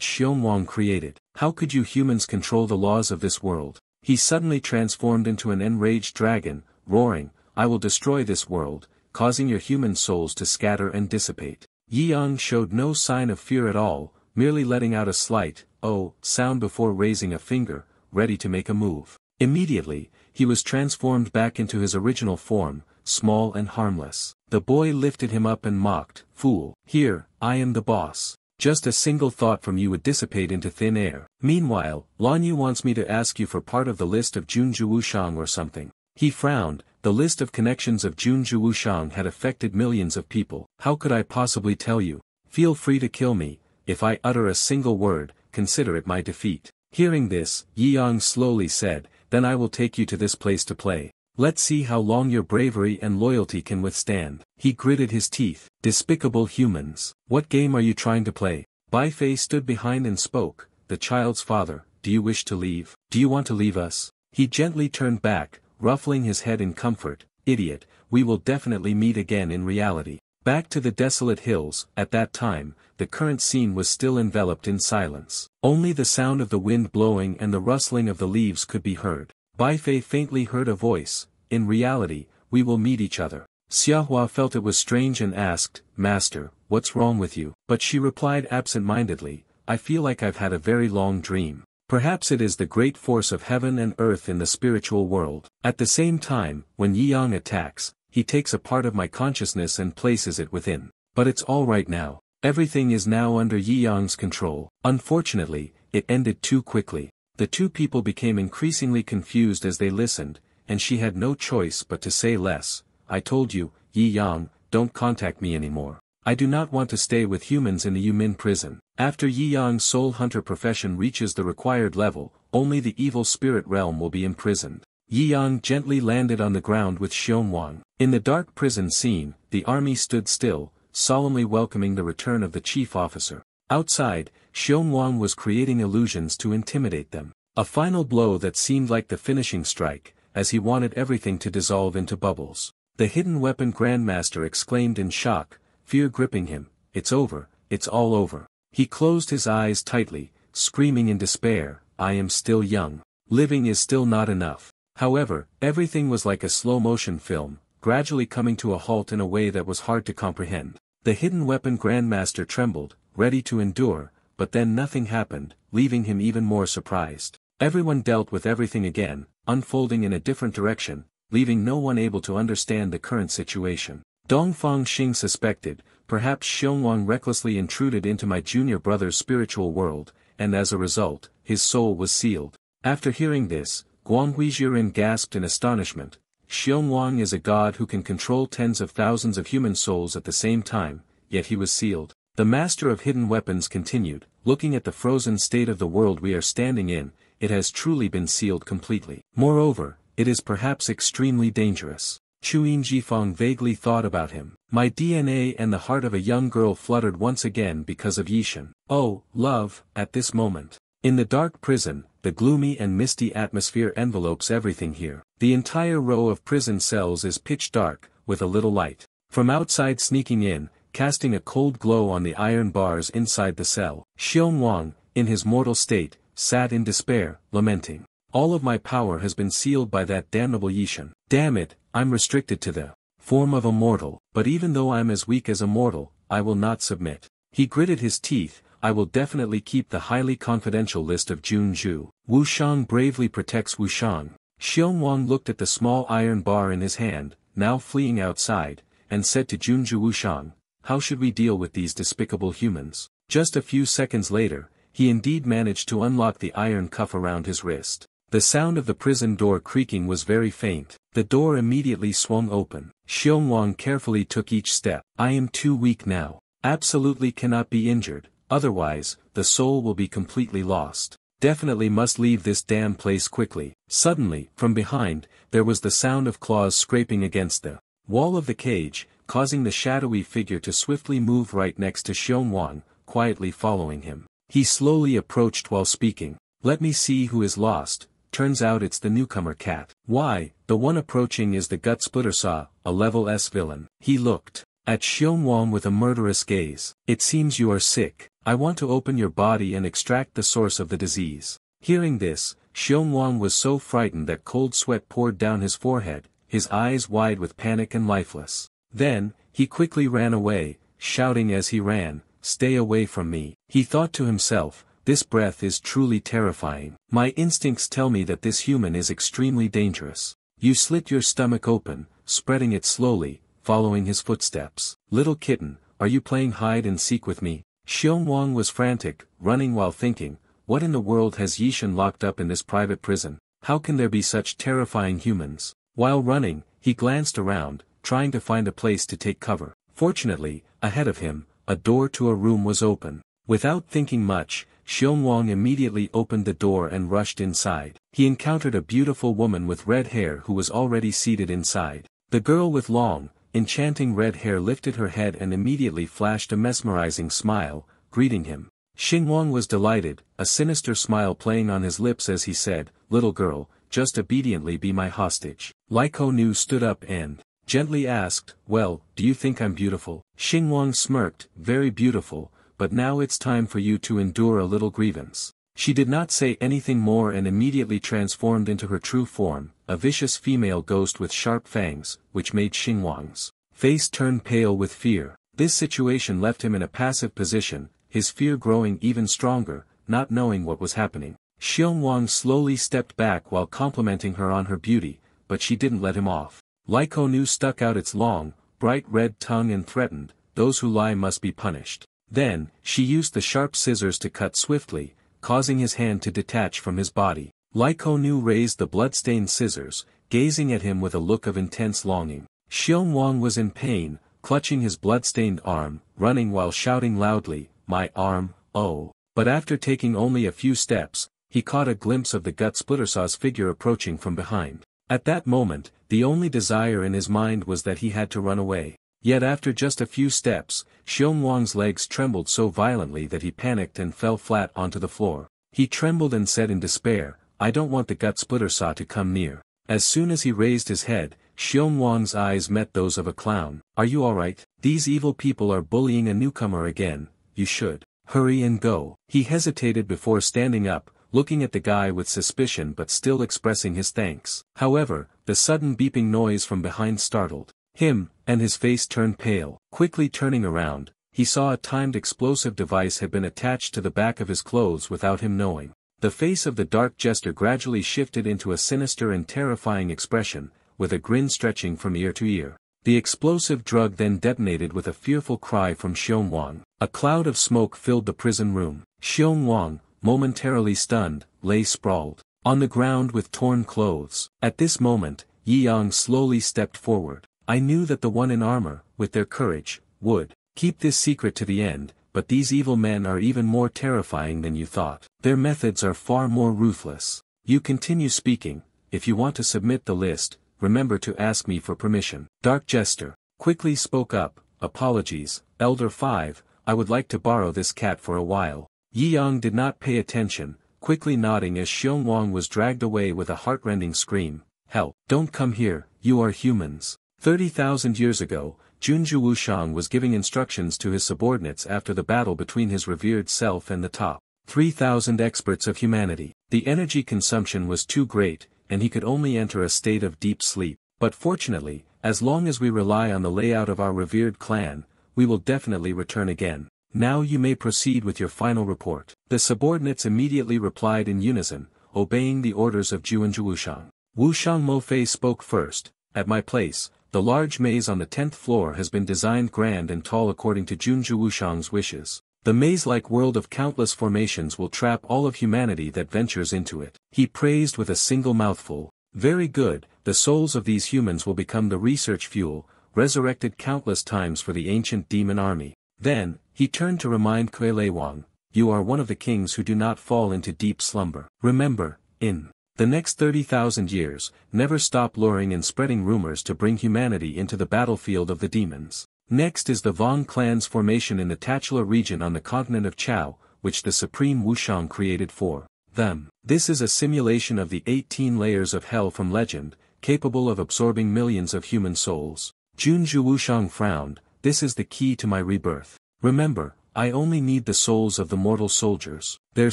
Xiongwang created. How could you humans control the laws of this world? He suddenly transformed into an enraged dragon, roaring, "I will destroy this world, causing your human souls to scatter and dissipate." Yi Yang showed no sign of fear at all, merely letting out a slight, "oh" sound before raising a finger, ready to make a move. Immediately, he was transformed back into his original form, small and harmless. The boy lifted him up and mocked, "Fool, here, I am the boss. Just a single thought from you would dissipate into thin air. Meanwhile, Lan Yu wants me to ask you for part of the list of Junju Wushang or something." He frowned. The list of connections of Junju Wushang had affected millions of people. "How could I possibly tell you? Feel free to kill me. If I utter a single word, consider it my defeat." Hearing this, Yi Yang slowly said, "Then I will take you to this place to play. Let's see how long your bravery and loyalty can withstand." He gritted his teeth. "Despicable humans. What game are you trying to play?" Bai Fei stood behind and spoke, "The child's father, do you wish to leave? Do you want to leave us?" He gently turned back, ruffling his head in comfort. "Idiot, we will definitely meet again in reality." Back to the desolate hills. At that time, the current scene was still enveloped in silence. Only the sound of the wind blowing and the rustling of the leaves could be heard. Bai Fei faintly heard a voice, "In reality, we will meet each other." Xiahua felt it was strange and asked, "Master, what's wrong with you?" But she replied absent-mindedly, "I feel like I've had a very long dream. Perhaps it is the great force of heaven and earth in the spiritual world. At the same time, when Yi Yang attacks, he takes a part of my consciousness and places it within. But it's all right now. Everything is now under Yi Yang's control." Unfortunately, it ended too quickly. The two people became increasingly confused as they listened, and she had no choice but to say less. "I told you, Yi Yang, don't contact me anymore. I do not want to stay with humans in the Yumin prison. After Yi Yang's soul hunter profession reaches the required level, only the evil spirit realm will be imprisoned. Yi Yang gently landed on the ground with Xiongwang. In the dark prison scene, the army stood still, solemnly welcoming the return of the chief officer. Outside, Xiongwang was creating illusions to intimidate them. A final blow that seemed like the finishing strike, as he wanted everything to dissolve into bubbles. The hidden weapon grandmaster exclaimed in shock, fear gripping him, "It's over, it's all over." He closed his eyes tightly, screaming in despair, "I am still young. Living is still not enough." However, everything was like a slow-motion film, gradually coming to a halt in a way that was hard to comprehend. The hidden weapon grandmaster trembled, ready to endure, but then nothing happened, leaving him even more surprised. Everyone dealt with everything again, unfolding in a different direction, leaving no one able to understand the current situation. Dongfang Xing suspected, perhaps Xiongwang recklessly intruded into my junior brother's spiritual world, and as a result, his soul was sealed. After hearing this, Guanghuijiren gasped in astonishment. Xiongwang is a god who can control tens of thousands of human souls at the same time, yet he was sealed. The master of hidden weapons continued, looking at the frozen state of the world we are standing in, it has truly been sealed completely. Moreover, it is perhaps extremely dangerous. Chuyin Jifeng vaguely thought about him. My DNA and the heart of a young girl fluttered once again because of Yishan. Oh, love, at this moment. In the dark prison, the gloomy and misty atmosphere envelopes everything here. The entire row of prison cells is pitch dark, with a little light from outside sneaking in, casting a cold glow on the iron bars inside the cell. Xiongwang, in his mortal state, sat in despair, lamenting. All of my power has been sealed by that damnable Yishan. Damn it, I'm restricted to the form of a mortal, but even though I'm as weak as a mortal, I will not submit. He gritted his teeth, I will definitely keep the highly confidential list of Junju. Wu Shang bravely protects Wu Shang. Xiongwang looked at the small iron bar in his hand, now fleeing outside, and said to Junju Wu Shang, how should we deal with these despicable humans? Just a few seconds later, he indeed managed to unlock the iron cuff around his wrist. The sound of the prison door creaking was very faint. The door immediately swung open. Xiongwang carefully took each step. I am too weak now. Absolutely cannot be injured, otherwise, the soul will be completely lost. Definitely must leave this damn place quickly. Suddenly, from behind, there was the sound of claws scraping against the wall of the cage, causing the shadowy figure to swiftly move right next to Xiongwang, quietly following him. He slowly approached while speaking. Let me see who is lost. Turns out it's the newcomer cat. Why, the one approaching is the Gut Splitter Saw, a level S villain. He looked at Xiongwang with a murderous gaze. It seems you are sick. I want to open your body and extract the source of the disease. Hearing this, Xiongwang was so frightened that cold sweat poured down his forehead, his eyes wide with panic and lifeless. Then, he quickly ran away, shouting as he ran, stay away from me. He thought to himself, this breath is truly terrifying. My instincts tell me that this human is extremely dangerous. You slit your stomach open, spreading it slowly, following his footsteps. Little kitten, are you playing hide and seek with me? Xiongwang was frantic, running while thinking, what in the world has Yishan locked up in this private prison? How can there be such terrifying humans? While running, he glanced around, trying to find a place to take cover. Fortunately, ahead of him, a door to a room was open. Without thinking much, Xiongwang immediately opened the door and rushed inside. He encountered a beautiful woman with red hair who was already seated inside. The girl with long, enchanting red hair lifted her head and immediately flashed a mesmerizing smile, greeting him. Xiongwang was delighted, a sinister smile playing on his lips as he said, little girl, just obediently be my hostage. Lyko Nu stood up and gently asked, well, do you think I'm beautiful? Xiongwang smirked, very beautiful, but now it's time for you to endure a little grievance. She did not say anything more and immediately transformed into her true form, a vicious female ghost with sharp fangs, which made Xiongwang's face turn pale with fear. This situation left him in a passive position, his fear growing even stronger, not knowing what was happening. Xiongwang slowly stepped back while complimenting her on her beauty, but she didn't let him off. Lyko Nu stuck out its long, bright red tongue and threatened, those who lie must be punished. Then, she used the sharp scissors to cut swiftly, causing his hand to detach from his body. Lyko Nu raised the blood-stained scissors, gazing at him with a look of intense longing. Xiongwang was in pain, clutching his blood-stained arm, running while shouting loudly, "My arm, oh!" But after taking only a few steps, he caught a glimpse of the gut-splittersaw's figure approaching from behind. At that moment, the only desire in his mind was that he had to run away. Yet after just a few steps, Xiongwang's legs trembled so violently that he panicked and fell flat onto the floor. He trembled and said in despair, "I don't want the gut-splittersaw to come near." As soon as he raised his head, Xiongwang's eyes met those of a clown. "Are you alright? These evil people are bullying a newcomer again. You should hurry and go." He hesitated before standing up, looking at the guy with suspicion but still expressing his thanks. However, the sudden beeping noise from behind startled him, and his face turned pale. Quickly turning around, he saw a timed explosive device had been attached to the back of his clothes without him knowing. The face of the dark jester gradually shifted into a sinister and terrifying expression, with a grin stretching from ear to ear. The explosive drug then detonated with a fearful cry from Xiongwang. A cloud of smoke filled the prison room. Xiongwang, momentarily stunned, lay sprawled on the ground with torn clothes. At this moment, Yi Yang slowly stepped forward. "I knew that the one in armor, with their courage, would keep this secret to the end, but these evil men are even more terrifying than you thought. Their methods are far more ruthless. You continue speaking. If you want to submit the list, remember to ask me for permission." Dark Jester quickly spoke up, "Apologies, Elder 5, I would like to borrow this cat for a while." Yi Yang did not pay attention, quickly nodding as Xiongwang was dragged away with a heartrending scream. "Help! Don't come here, you are humans." 30,000 years ago, Junju Wushang was giving instructions to his subordinates after the battle between his revered self and the top 3,000 experts of humanity. The energy consumption was too great, and he could only enter a state of deep sleep. But fortunately, as long as we rely on the layout of our revered clan, we will definitely return again. Now you may proceed with your final report. The subordinates immediately replied in unison, obeying the orders of Junju Wushang. Wushang Mofei spoke first. "At my place, the large maze on the 10th floor has been designed grand and tall according to Junju Wushang's wishes. The maze-like world of countless formations will trap all of humanity that ventures into it." He praised with a single mouthful. "Very good, the souls of these humans will become the research fuel, resurrected countless times for the ancient demon army." Then, he turned to remind Kuei Wang, "You are one of the kings who do not fall into deep slumber. Remember, in the next 30,000 years, never stop luring and spreading rumors to bring humanity into the battlefield of the demons." Next is the Vong clan's formation in the titular region on the continent of Chao, which the Supreme Wushang created for them. This is a simulation of the 18 layers of hell from legend, capable of absorbing millions of human souls. Junju Wushang frowned. "This is the key to my rebirth. Remember, I only need the souls of the mortal soldiers. Their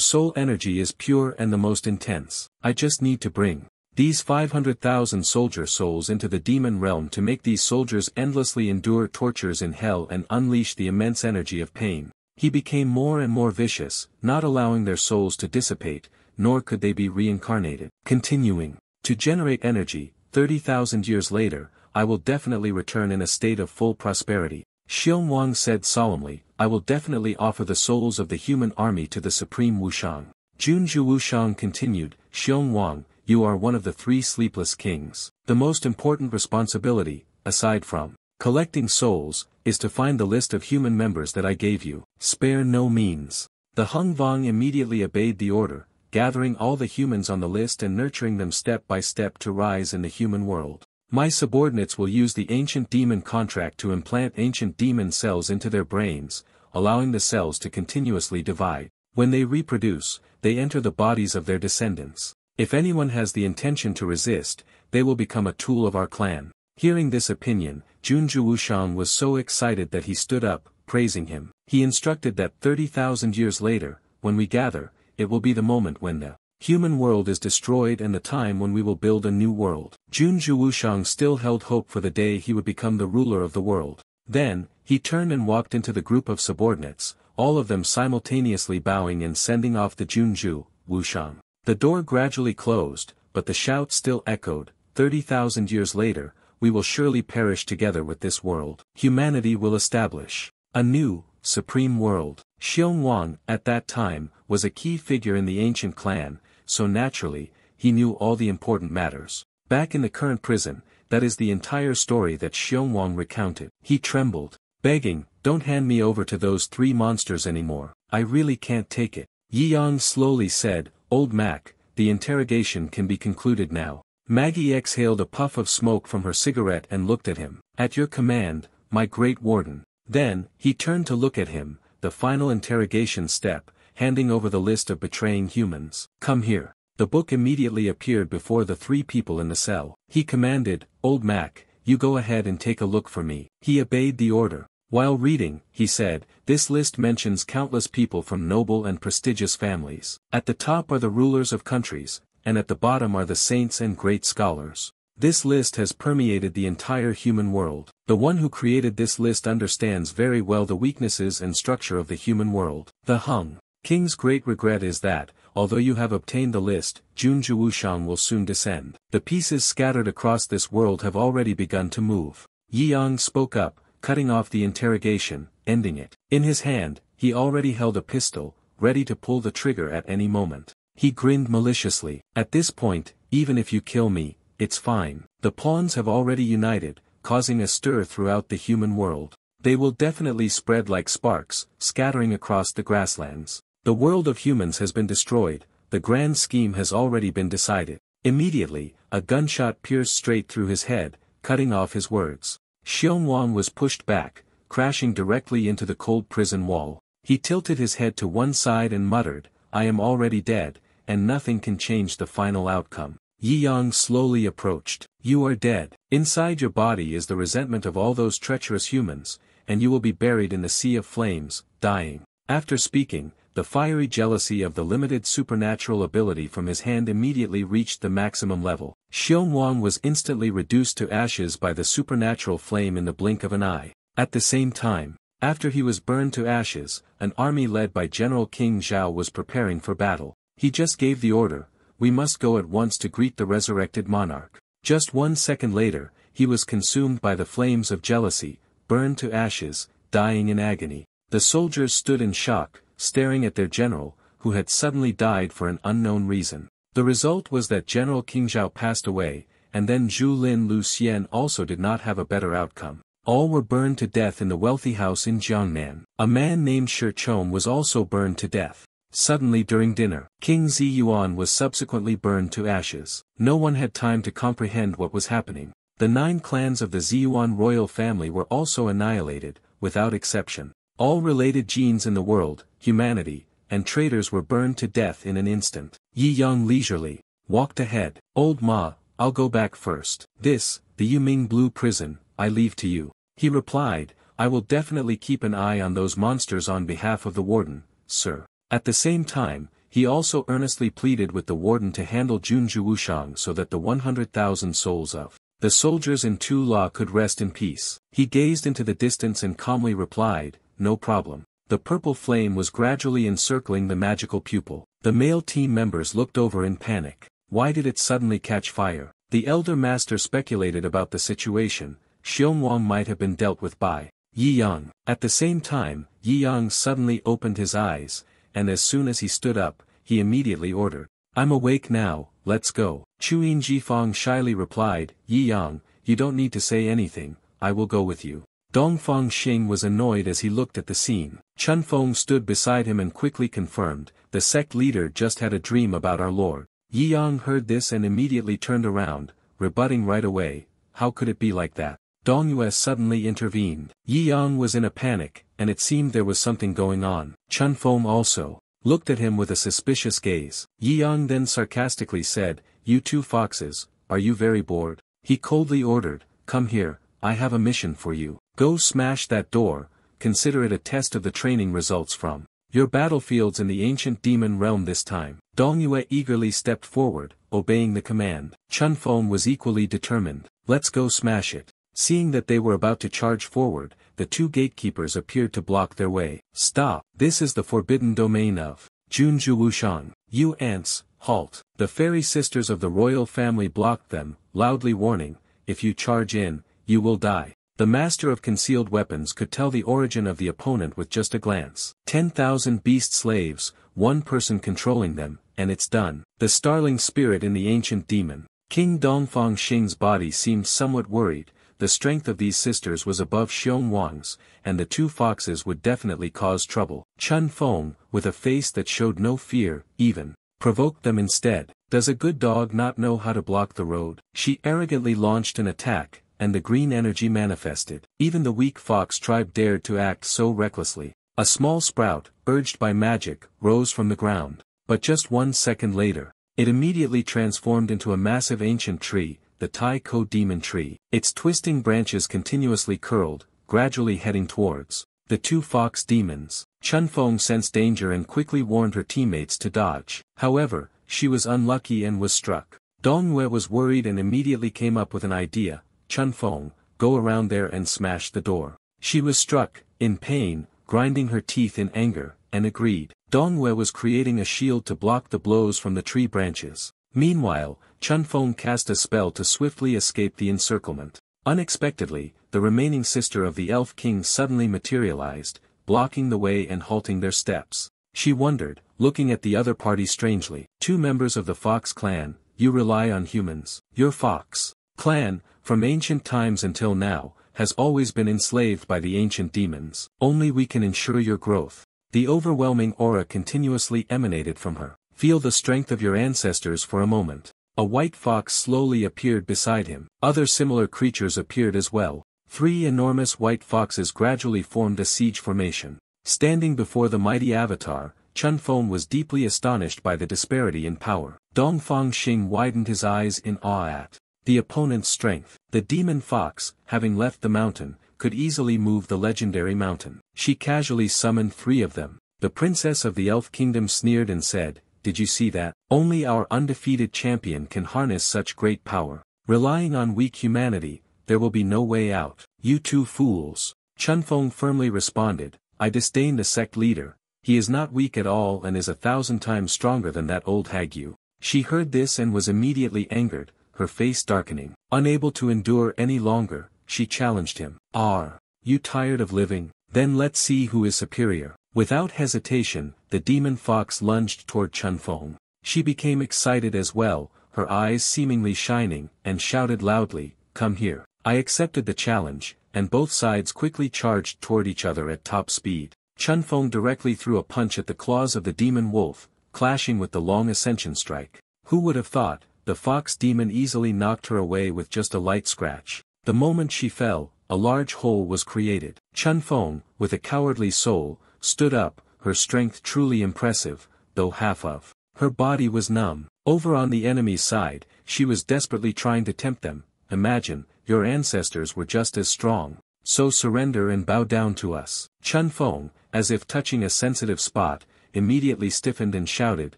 soul energy is pure and the most intense. I just need to bring these 500,000 soldier souls into the demon realm to make these soldiers endlessly endure tortures in hell and unleash the immense energy of pain." He became more and more vicious, not allowing their souls to dissipate, nor could they be reincarnated. Continuing to generate energy, 30,000 years later, I will definitely return in a state of full prosperity. Xiongwang said solemnly, "I will definitely offer the souls of the human army to the Supreme Wushang." Junju Wushang continued, "Xiongwang, you are one of the 3 sleepless kings. The most important responsibility, aside from collecting souls, is to find the list of human members that I gave you. Spare no means." The Hung Vong immediately obeyed the order, gathering all the humans on the list and nurturing them step by step to rise in the human world. "My subordinates will use the ancient demon contract to implant ancient demon cells into their brains, allowing the cells to continuously divide. When they reproduce, they enter the bodies of their descendants. If anyone has the intention to resist, they will become a tool of our clan." Hearing this opinion, Junju Wushang was so excited that he stood up, praising him. He instructed that 30,000 years later, when we gather, it will be the moment when the human world is destroyed and the time when we will build a new world. Junju Wushang still held hope for the day he would become the ruler of the world. Then, he turned and walked into the group of subordinates, all of them simultaneously bowing and sending off the Junju Wushang. The door gradually closed, but the shout still echoed, 30,000 years later, we will surely perish together with this world. Humanity will establish a new, supreme world. Xiongwang, at that time, was a key figure in the ancient clan, so naturally, he knew all the important matters. Back in the current prison, that is the entire story that Xiongwang recounted. He trembled, begging, "Don't hand me over to those three monsters anymore, I really can't take it." Yi Yang slowly said, "Old Mac, the interrogation can be concluded now." Maggie exhaled a puff of smoke from her cigarette and looked at him. "At your command, my great warden." Then, he turned to look at him, the final interrogation step, handing over the list of betraying humans. "Come here." The book immediately appeared before the three people in the cell. He commanded, "Old Mac, you go ahead and take a look for me." He obeyed the order. While reading, he said, "This list mentions countless people from noble and prestigious families. At the top are the rulers of countries, and at the bottom are the saints and great scholars. This list has permeated the entire human world. The one who created this list understands very well the weaknesses and structure of the human world. The Hung King's great regret is that, although you have obtained the list, Junju Wushang will soon descend. The pieces scattered across this world have already begun to move." Yi Yang spoke up, cutting off the interrogation, ending it. In his hand, he already held a pistol, ready to pull the trigger at any moment. He grinned maliciously. "At this point, even if you kill me, it's fine. The pawns have already united, causing a stir throughout the human world. They will definitely spread like sparks, scattering across the grasslands. The world of humans has been destroyed, the grand scheme has already been decided." Immediately, a gunshot pierced straight through his head, cutting off his words. Xiongwang was pushed back, crashing directly into the cold prison wall. He tilted his head to one side and muttered, "I am already dead, and nothing can change the final outcome." Yi Yang slowly approached. "You are dead. Inside your body is the resentment of all those treacherous humans, and you will be buried in the sea of flames, dying." After speaking, the fiery jealousy of the limited supernatural ability from his hand immediately reached the maximum level. Xiongwang was instantly reduced to ashes by the supernatural flame in the blink of an eye. At the same time, after he was burned to ashes, an army led by General King Zhao was preparing for battle. He just gave the order, "We must go at once to greet the resurrected monarch." Just 1 second later, he was consumed by the flames of jealousy, burned to ashes, dying in agony. The soldiers stood in shock, staring at their general, who had suddenly died for an unknown reason. The result was that General King Zhao passed away, and then Zhu Lin Lu Xian also did not have a better outcome. All were burned to death in the wealthy house in Jiangnan. A man named Shi Chong was also burned to death. Suddenly during dinner, King Ziyuan was subsequently burned to ashes. No one had time to comprehend what was happening. The 9 clans of the Ziyuan royal family were also annihilated, without exception. All related genes in the world, humanity, and traitors were burned to death in an instant. Yi Yang leisurely walked ahead. "Old Ma, I'll go back first. This, the Yuming Blue Prison, I leave to you." He replied, "I will definitely keep an eye on those monsters on behalf of the warden, sir." At the same time, he also earnestly pleaded with the warden to handle Junju Wushang so that the 100,000 souls of the soldiers in Tula could rest in peace. He gazed into the distance and calmly replied, "No problem." The purple flame was gradually encircling the magical pupil. The male team members looked over in panic. Why did it suddenly catch fire? The elder master speculated about the situation. Xiongwang might have been dealt with by Yi Yang. At the same time, Yi Yang suddenly opened his eyes, and as soon as he stood up, he immediately ordered, "I'm awake now, let's go." Chuyin Jifang shyly replied, "Yi Yang, you don't need to say anything, I will go with you." Dongfang Xing was annoyed as he looked at the scene. Chun Feng stood beside him and quickly confirmed, "The sect leader just had a dream about our lord." Yi Yang heard this and immediately turned around, rebutting right away, "How could it be like that?" Dong Yue suddenly intervened. Yi Yang was in a panic, and it seemed there was something going on. Chun Feng also looked at him with a suspicious gaze. Yi Yang then sarcastically said, "You two foxes, are you very bored?" He coldly ordered, "Come here, I have a mission for you. Go smash that door, consider it a test of the training results from your battlefields in the ancient demon realm this time." Dong Yue eagerly stepped forward, obeying the command. Chun Feng was equally determined. "Let's go smash it." Seeing that they were about to charge forward, the 2 gatekeepers appeared to block their way. "Stop! This is the forbidden domain of Junju Wushang. You ants, halt!" The fairy sisters of the royal family blocked them, loudly warning, "If you charge in, you will die." The master of concealed weapons could tell the origin of the opponent with just a glance. 10,000 beast slaves, 1 person controlling them, and it's done. The starling spirit in the ancient demon King Dongfang Xing's body seemed somewhat worried. The strength of these sisters was above Xiong Wang's, and the two foxes would definitely cause trouble. Chun Feng, with a face that showed no fear, even provoked them instead. Does a good dog not know how to block the road? She arrogantly launched an attack, and the green energy manifested. Even the weak fox tribe dared to act so recklessly. A small sprout, urged by magic, rose from the ground. But just 1 second later, it immediately transformed into a massive ancient tree, the Tai Ko demon tree. Its twisting branches continuously curled, gradually heading towards the two fox demons. Chun Feng sensed danger and quickly warned her teammates to dodge. However, she was unlucky and was struck. Dong Yue was worried and immediately came up with an idea. Chun Feng, go around there and smash the door. She was struck, in pain, grinding her teeth in anger, and agreed. Dong Yue was creating a shield to block the blows from the tree branches. Meanwhile, Chun Feng cast a spell to swiftly escape the encirclement. Unexpectedly, the remaining sister of the Elf King suddenly materialized, blocking the way and halting their steps. She wondered, looking at the other party strangely. Two members of the Fox clan, you rely on humans. Your Fox clan, from ancient times until now, has always been enslaved by the ancient demons. Only we can ensure your growth. The overwhelming aura continuously emanated from her. Feel the strength of your ancestors for a moment. A white fox slowly appeared beside him. Other similar creatures appeared as well. 3 enormous white foxes gradually formed a siege formation. Standing before the mighty avatar, Chun Feng was deeply astonished by the disparity in power. Dongfang Xing widened his eyes in awe at the opponent's strength. The demon fox, having left the mountain, could easily move the legendary mountain. She casually summoned 3 of them. The princess of the Elf Kingdom sneered and said, "Did you see that? Only our undefeated champion can harness such great power. Relying on weak humanity, there will be no way out. You two fools." Chun Feng firmly responded, "I disdain the sect leader. He is not weak at all and is 1,000 times stronger than that old hag. She heard this and was immediately angered, her face darkening. Unable to endure any longer, she challenged him. "Are you tired of living? Then let's see who is superior." Without hesitation, the demon fox lunged toward Chun Feng. She became excited as well, her eyes seemingly shining, and shouted loudly, "Come here." I accepted the challenge, and both sides quickly charged toward each other at top speed. Chun Feng directly threw a punch at the claws of the demon wolf, clashing with the long ascension strike. Who would have thought? The fox demon easily knocked her away with just a light scratch. The moment she fell, a large hole was created. Chun Feng, with a cowardly soul, stood up, her strength truly impressive, though half of her body was numb. Over on the enemy's side, she was desperately trying to tempt them. "Imagine, your ancestors were just as strong. So surrender and bow down to us." Chun Feng, as if touching a sensitive spot, immediately stiffened and shouted,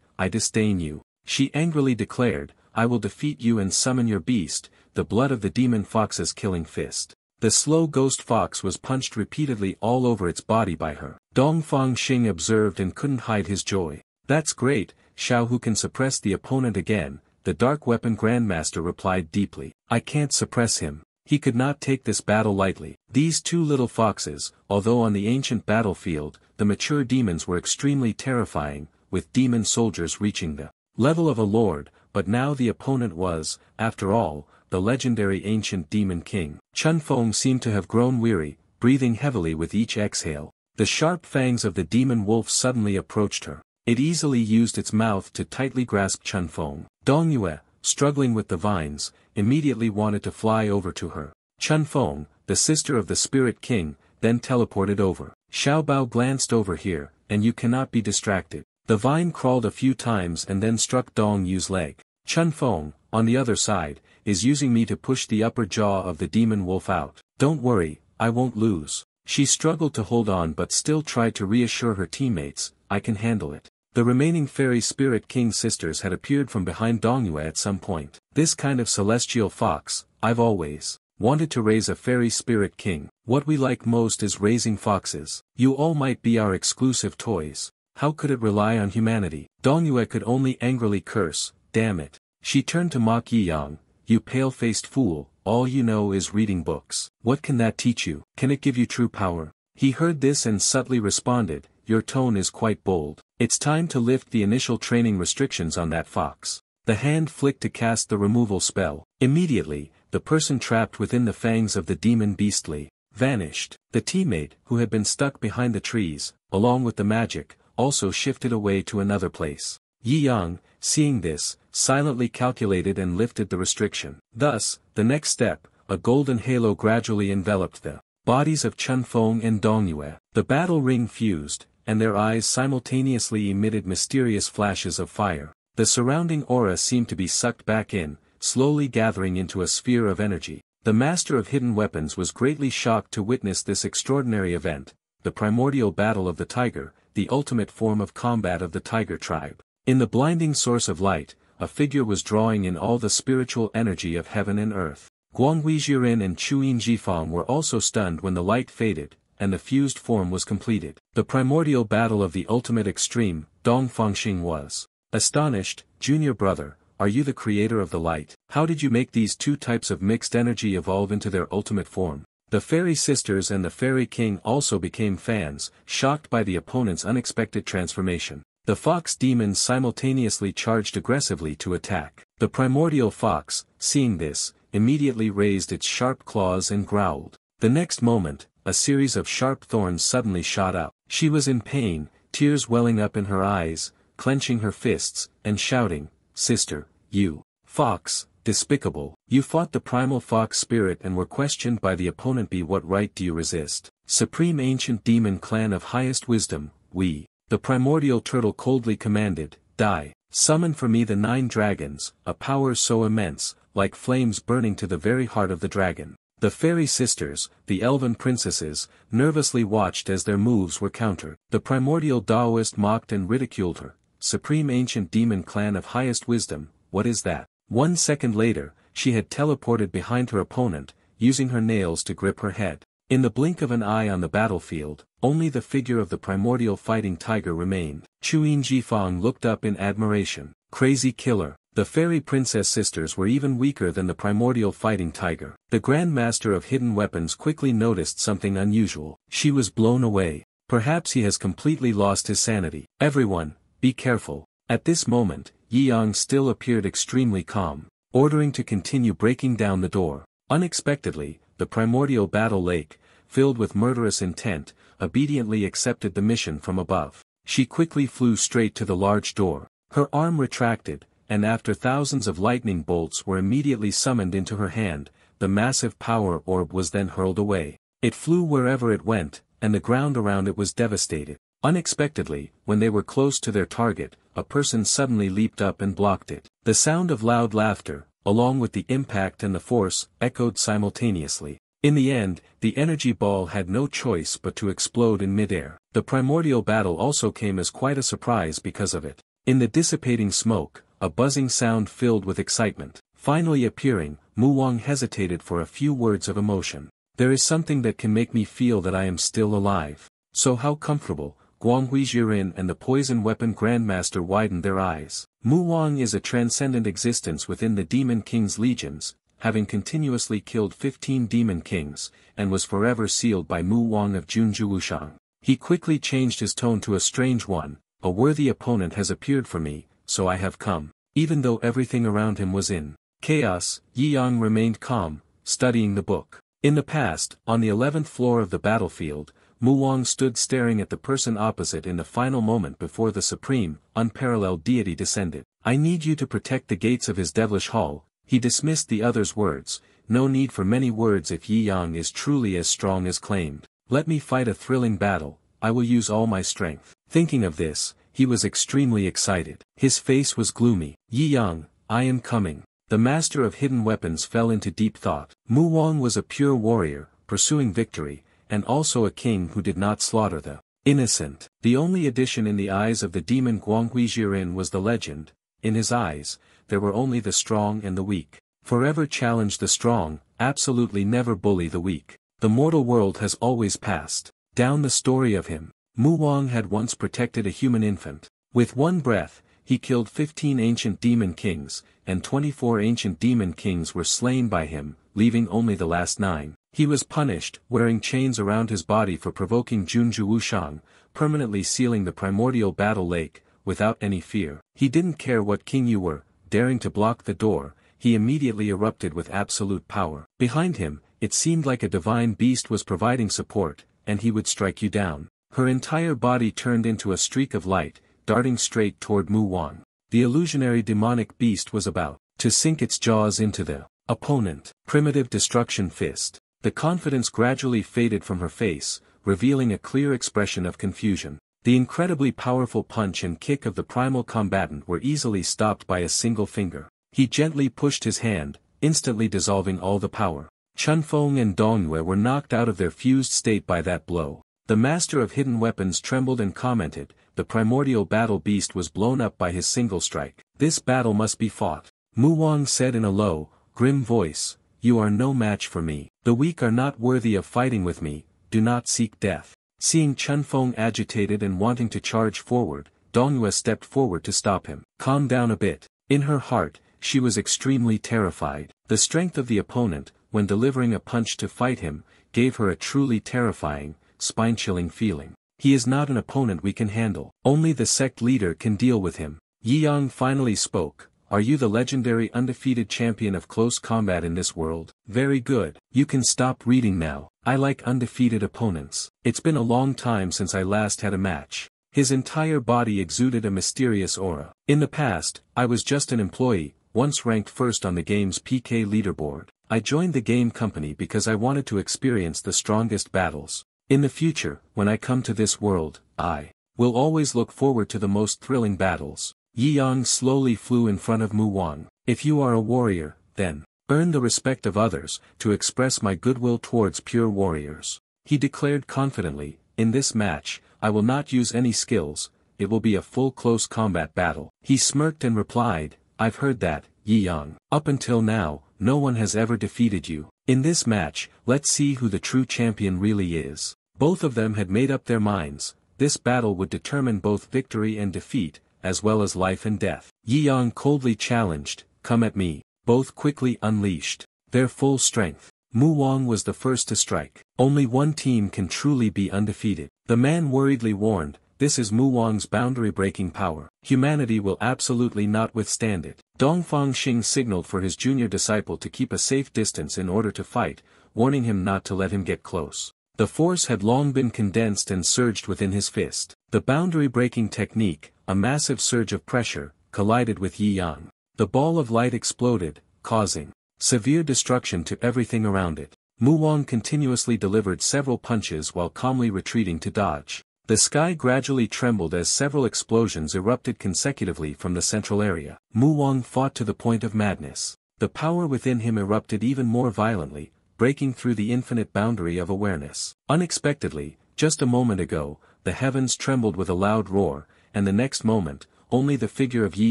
"I disdain you." She angrily declared, "I will defeat you and summon your beast, the blood of the demon fox's killing fist." The slow ghost fox was punched repeatedly all over its body by her. Dongfang Xing observed and couldn't hide his joy. "That's great, Xiao. Who can suppress the opponent again?" The dark weapon grandmaster replied deeply. "I can't suppress him. He could not take this battle lightly." These two little foxes, although on the ancient battlefield, the mature demons were extremely terrifying, with demon soldiers reaching the level of a lord, but now the opponent was, after all, the legendary ancient demon king. Chun Feng seemed to have grown weary, breathing heavily with each exhale. The sharp fangs of the demon wolf suddenly approached her. It easily used its mouth to tightly grasp Chun Feng. Dong Yue, struggling with the vines, immediately wanted to fly over to her. Chun Feng, the sister of the spirit king, then teleported over. Xiao Bao glanced over here, and you cannot be distracted. The vine crawled a few times and then struck Dong Yu's leg. Chun Feng, on the other side, is using me to push the upper jaw of the demon wolf out. Don't worry, I won't lose. She struggled to hold on but still tried to reassure her teammates, I can handle it. The remaining fairy spirit king sisters had appeared from behind Dongyue at some point. This kind of celestial fox, I've always wanted to raise a fairy spirit king. What we like most is raising foxes. You all might be our exclusive toys. How could it rely on humanity? Dongyue could only angrily curse, damn it. She turned to Mok Yiyang, you pale-faced fool, all you know is reading books. What can that teach you? Can it give you true power? He heard this and subtly responded, your tone is quite bold. It's time to lift the initial training restrictions on that fox. The hand flicked to cast the removal spell. Immediately, the person trapped within the fangs of the demon beastly vanished. The teammate, who had been stuck behind the trees, along with the magic, also shifted away to another place. Yi Yang, seeing this, silently calculated and lifted the restriction. Thus, the next step, a golden halo gradually enveloped the bodies of Chun Feng and Dong Yue. The battle ring fused, and their eyes simultaneously emitted mysterious flashes of fire. The surrounding aura seemed to be sucked back in, slowly gathering into a sphere of energy. The master of hidden weapons was greatly shocked to witness this extraordinary event, the primordial battle of the tiger, the ultimate form of combat of the tiger tribe. In the blinding source of light, a figure was drawing in all the spiritual energy of heaven and earth. Guanghui Jiren and Chuyin Jifang were also stunned when the light faded, and the fused form was completed. The primordial battle of the ultimate extreme, Dong Fangxing was astonished. Junior brother, are you the creator of the light? How did you make these two types of mixed energy evolve into their ultimate form? The fairy sisters and the fairy king also became fans, shocked by the opponent's unexpected transformation. The fox demons simultaneously charged aggressively to attack. The primordial fox, seeing this, immediately raised its sharp claws and growled. The next moment, a series of sharp thorns suddenly shot up. She was in pain, tears welling up in her eyes, clenching her fists, and shouting, "Sister, you, fox, despicable, you fought the primal fox spirit and were questioned by the opponent. By what right do you resist? Supreme ancient demon clan of highest wisdom, we." The primordial turtle coldly commanded, "Die, summon for me the 9 dragons, a power so immense, like flames burning to the very heart of the dragon." The fairy sisters, the elven princesses, nervously watched as their moves were countered. The primordial Taoist mocked and ridiculed her. "Supreme ancient demon clan of highest wisdom, what is that?" 1 second later, she had teleported behind her opponent, using her nails to grip her head. In the blink of an eye on the battlefield, only the figure of the primordial fighting tiger remained. Chuyin Jifang looked up in admiration. Crazy killer. The fairy princess sisters were even weaker than the primordial fighting tiger. The Grand Master of Hidden Weapons quickly noticed something unusual. She was blown away. Perhaps he has completely lost his sanity. Everyone, be careful. At this moment, Yi Yang still appeared extremely calm, ordering to continue breaking down the door. Unexpectedly, the primordial battle lake, filled with murderous intent, obediently accepted the mission from above. She quickly flew straight to the large door. Her arm retracted, and after thousands of lightning bolts were immediately summoned into her hand, the massive power orb was then hurled away. It flew wherever it went, and the ground around it was devastated. Unexpectedly, when they were close to their target, a person suddenly leaped up and blocked it. The sound of loud laughter, along with the impact and the force, echoed simultaneously. In the end, the energy ball had no choice but to explode in midair. The primordial battle also came as quite a surprise because of it. In the dissipating smoke, a buzzing sound filled with excitement. Finally appearing, Mu Wang hesitated for a few words of emotion. "There is something that can make me feel that I am still alive." "So how comfortable." Guanghui Jiren and the poison weapon grandmaster widened their eyes. Mu Wang is a transcendent existence within the Demon King's legions, having continuously killed 15 Demon Kings, and was forever sealed by Mu Wang of Junjuwushang. He quickly changed his tone to a strange one. "A worthy opponent has appeared for me, so I have come." Even though everything around him was in chaos, Yi Yang remained calm, studying the book. In the past, on the 11th floor of the battlefield, Mu Wang stood staring at the person opposite in the final moment before the supreme, unparalleled deity descended. "I need you to protect the gates of his devilish hall." He dismissed the other's words. No need for many words if Yi Yang is truly as strong as claimed. "Let me fight a thrilling battle, I will use all my strength." Thinking of this, he was extremely excited. His face was gloomy. "Yi Yang, I am coming." The master of hidden weapons fell into deep thought. Mu Wang was a pure warrior, pursuing victory, and also a king who did not slaughter the innocent. The only addition in the eyes of the demon Guanghui Jiren was the legend. In his eyes, there were only the strong and the weak. Forever challenge the strong, absolutely never bully the weak. The mortal world has always passed down the story of him. Mu Wang had once protected a human infant. With one breath, he killed 15 ancient demon kings, and 24 ancient demon kings were slain by him, leaving only the last 9. He was punished, wearing chains around his body for provoking Junju Wushang, permanently sealing the primordial battle lake, without any fear. He didn't care what king you were, daring to block the door, he immediately erupted with absolute power. Behind him, it seemed like a divine beast was providing support, and he would strike you down. Her entire body turned into a streak of light, darting straight toward Mu Wang. The illusionary demonic beast was about to sink its jaws into the opponent. Primitive destruction fist. The confidence gradually faded from her face, revealing a clear expression of confusion. The incredibly powerful punch and kick of the primal combatant were easily stopped by a single finger. He gently pushed his hand, instantly dissolving all the power. Chunfeng and Dongyue were knocked out of their fused state by that blow. The master of hidden weapons trembled and commented, the primordial battle beast was blown up by his single strike. This battle must be fought. Mu Wang said in a low, grim voice, "You are no match for me. The weak are not worthy of fighting with me, do not seek death." Seeing Chunfeng agitated and wanting to charge forward, Dongyue stepped forward to stop him. "Calm down a bit." In her heart, she was extremely terrified. The strength of the opponent, when delivering a punch to fight him, gave her a truly terrifying, spine-chilling feeling. He is not an opponent we can handle. Only the sect leader can deal with him. Yi Yang finally spoke. "Are you the legendary undefeated champion of close combat in this world? Very good. You can stop reading now. I like undefeated opponents. It's been a long time since I last had a match." His entire body exuded a mysterious aura. "In the past, I was just an employee, once ranked first on the game's PK leaderboard. I joined the game company because I wanted to experience the strongest battles. In the future, when I come to this world, I will always look forward to the most thrilling battles." Yi Yang slowly flew in front of Mu Wang. "If you are a warrior, then earn the respect of others, to express my goodwill towards pure warriors," he declared confidently. "In this match, I will not use any skills, it will be a full close combat battle." He smirked and replied, "I've heard that, Yi Yang. Up until now, no one has ever defeated you. In this match, let's see who the true champion really is." Both of them had made up their minds. This battle would determine both victory and defeat, as well as life and death. Yi Yang coldly challenged, "Come at me." Both quickly unleashed their full strength. Mu Wang was the first to strike. Only one team can truly be undefeated. The man worriedly warned, "This is Mu Wang's boundary-breaking power. Humanity will absolutely not withstand it." Dongfang Xing signaled for his junior disciple to keep a safe distance in order to fight, warning him not to let him get close. The force had long been condensed and surged within his fist. The boundary-breaking technique, a massive surge of pressure, collided with Yi Yang. The ball of light exploded, causing severe destruction to everything around it. Mu Wang continuously delivered several punches while calmly retreating to dodge. The sky gradually trembled as several explosions erupted consecutively from the central area. Mu Wang fought to the point of madness. The power within him erupted even more violently, breaking through the infinite boundary of awareness. Unexpectedly, just a moment ago, the heavens trembled with a loud roar, and the next moment, only the figure of Yi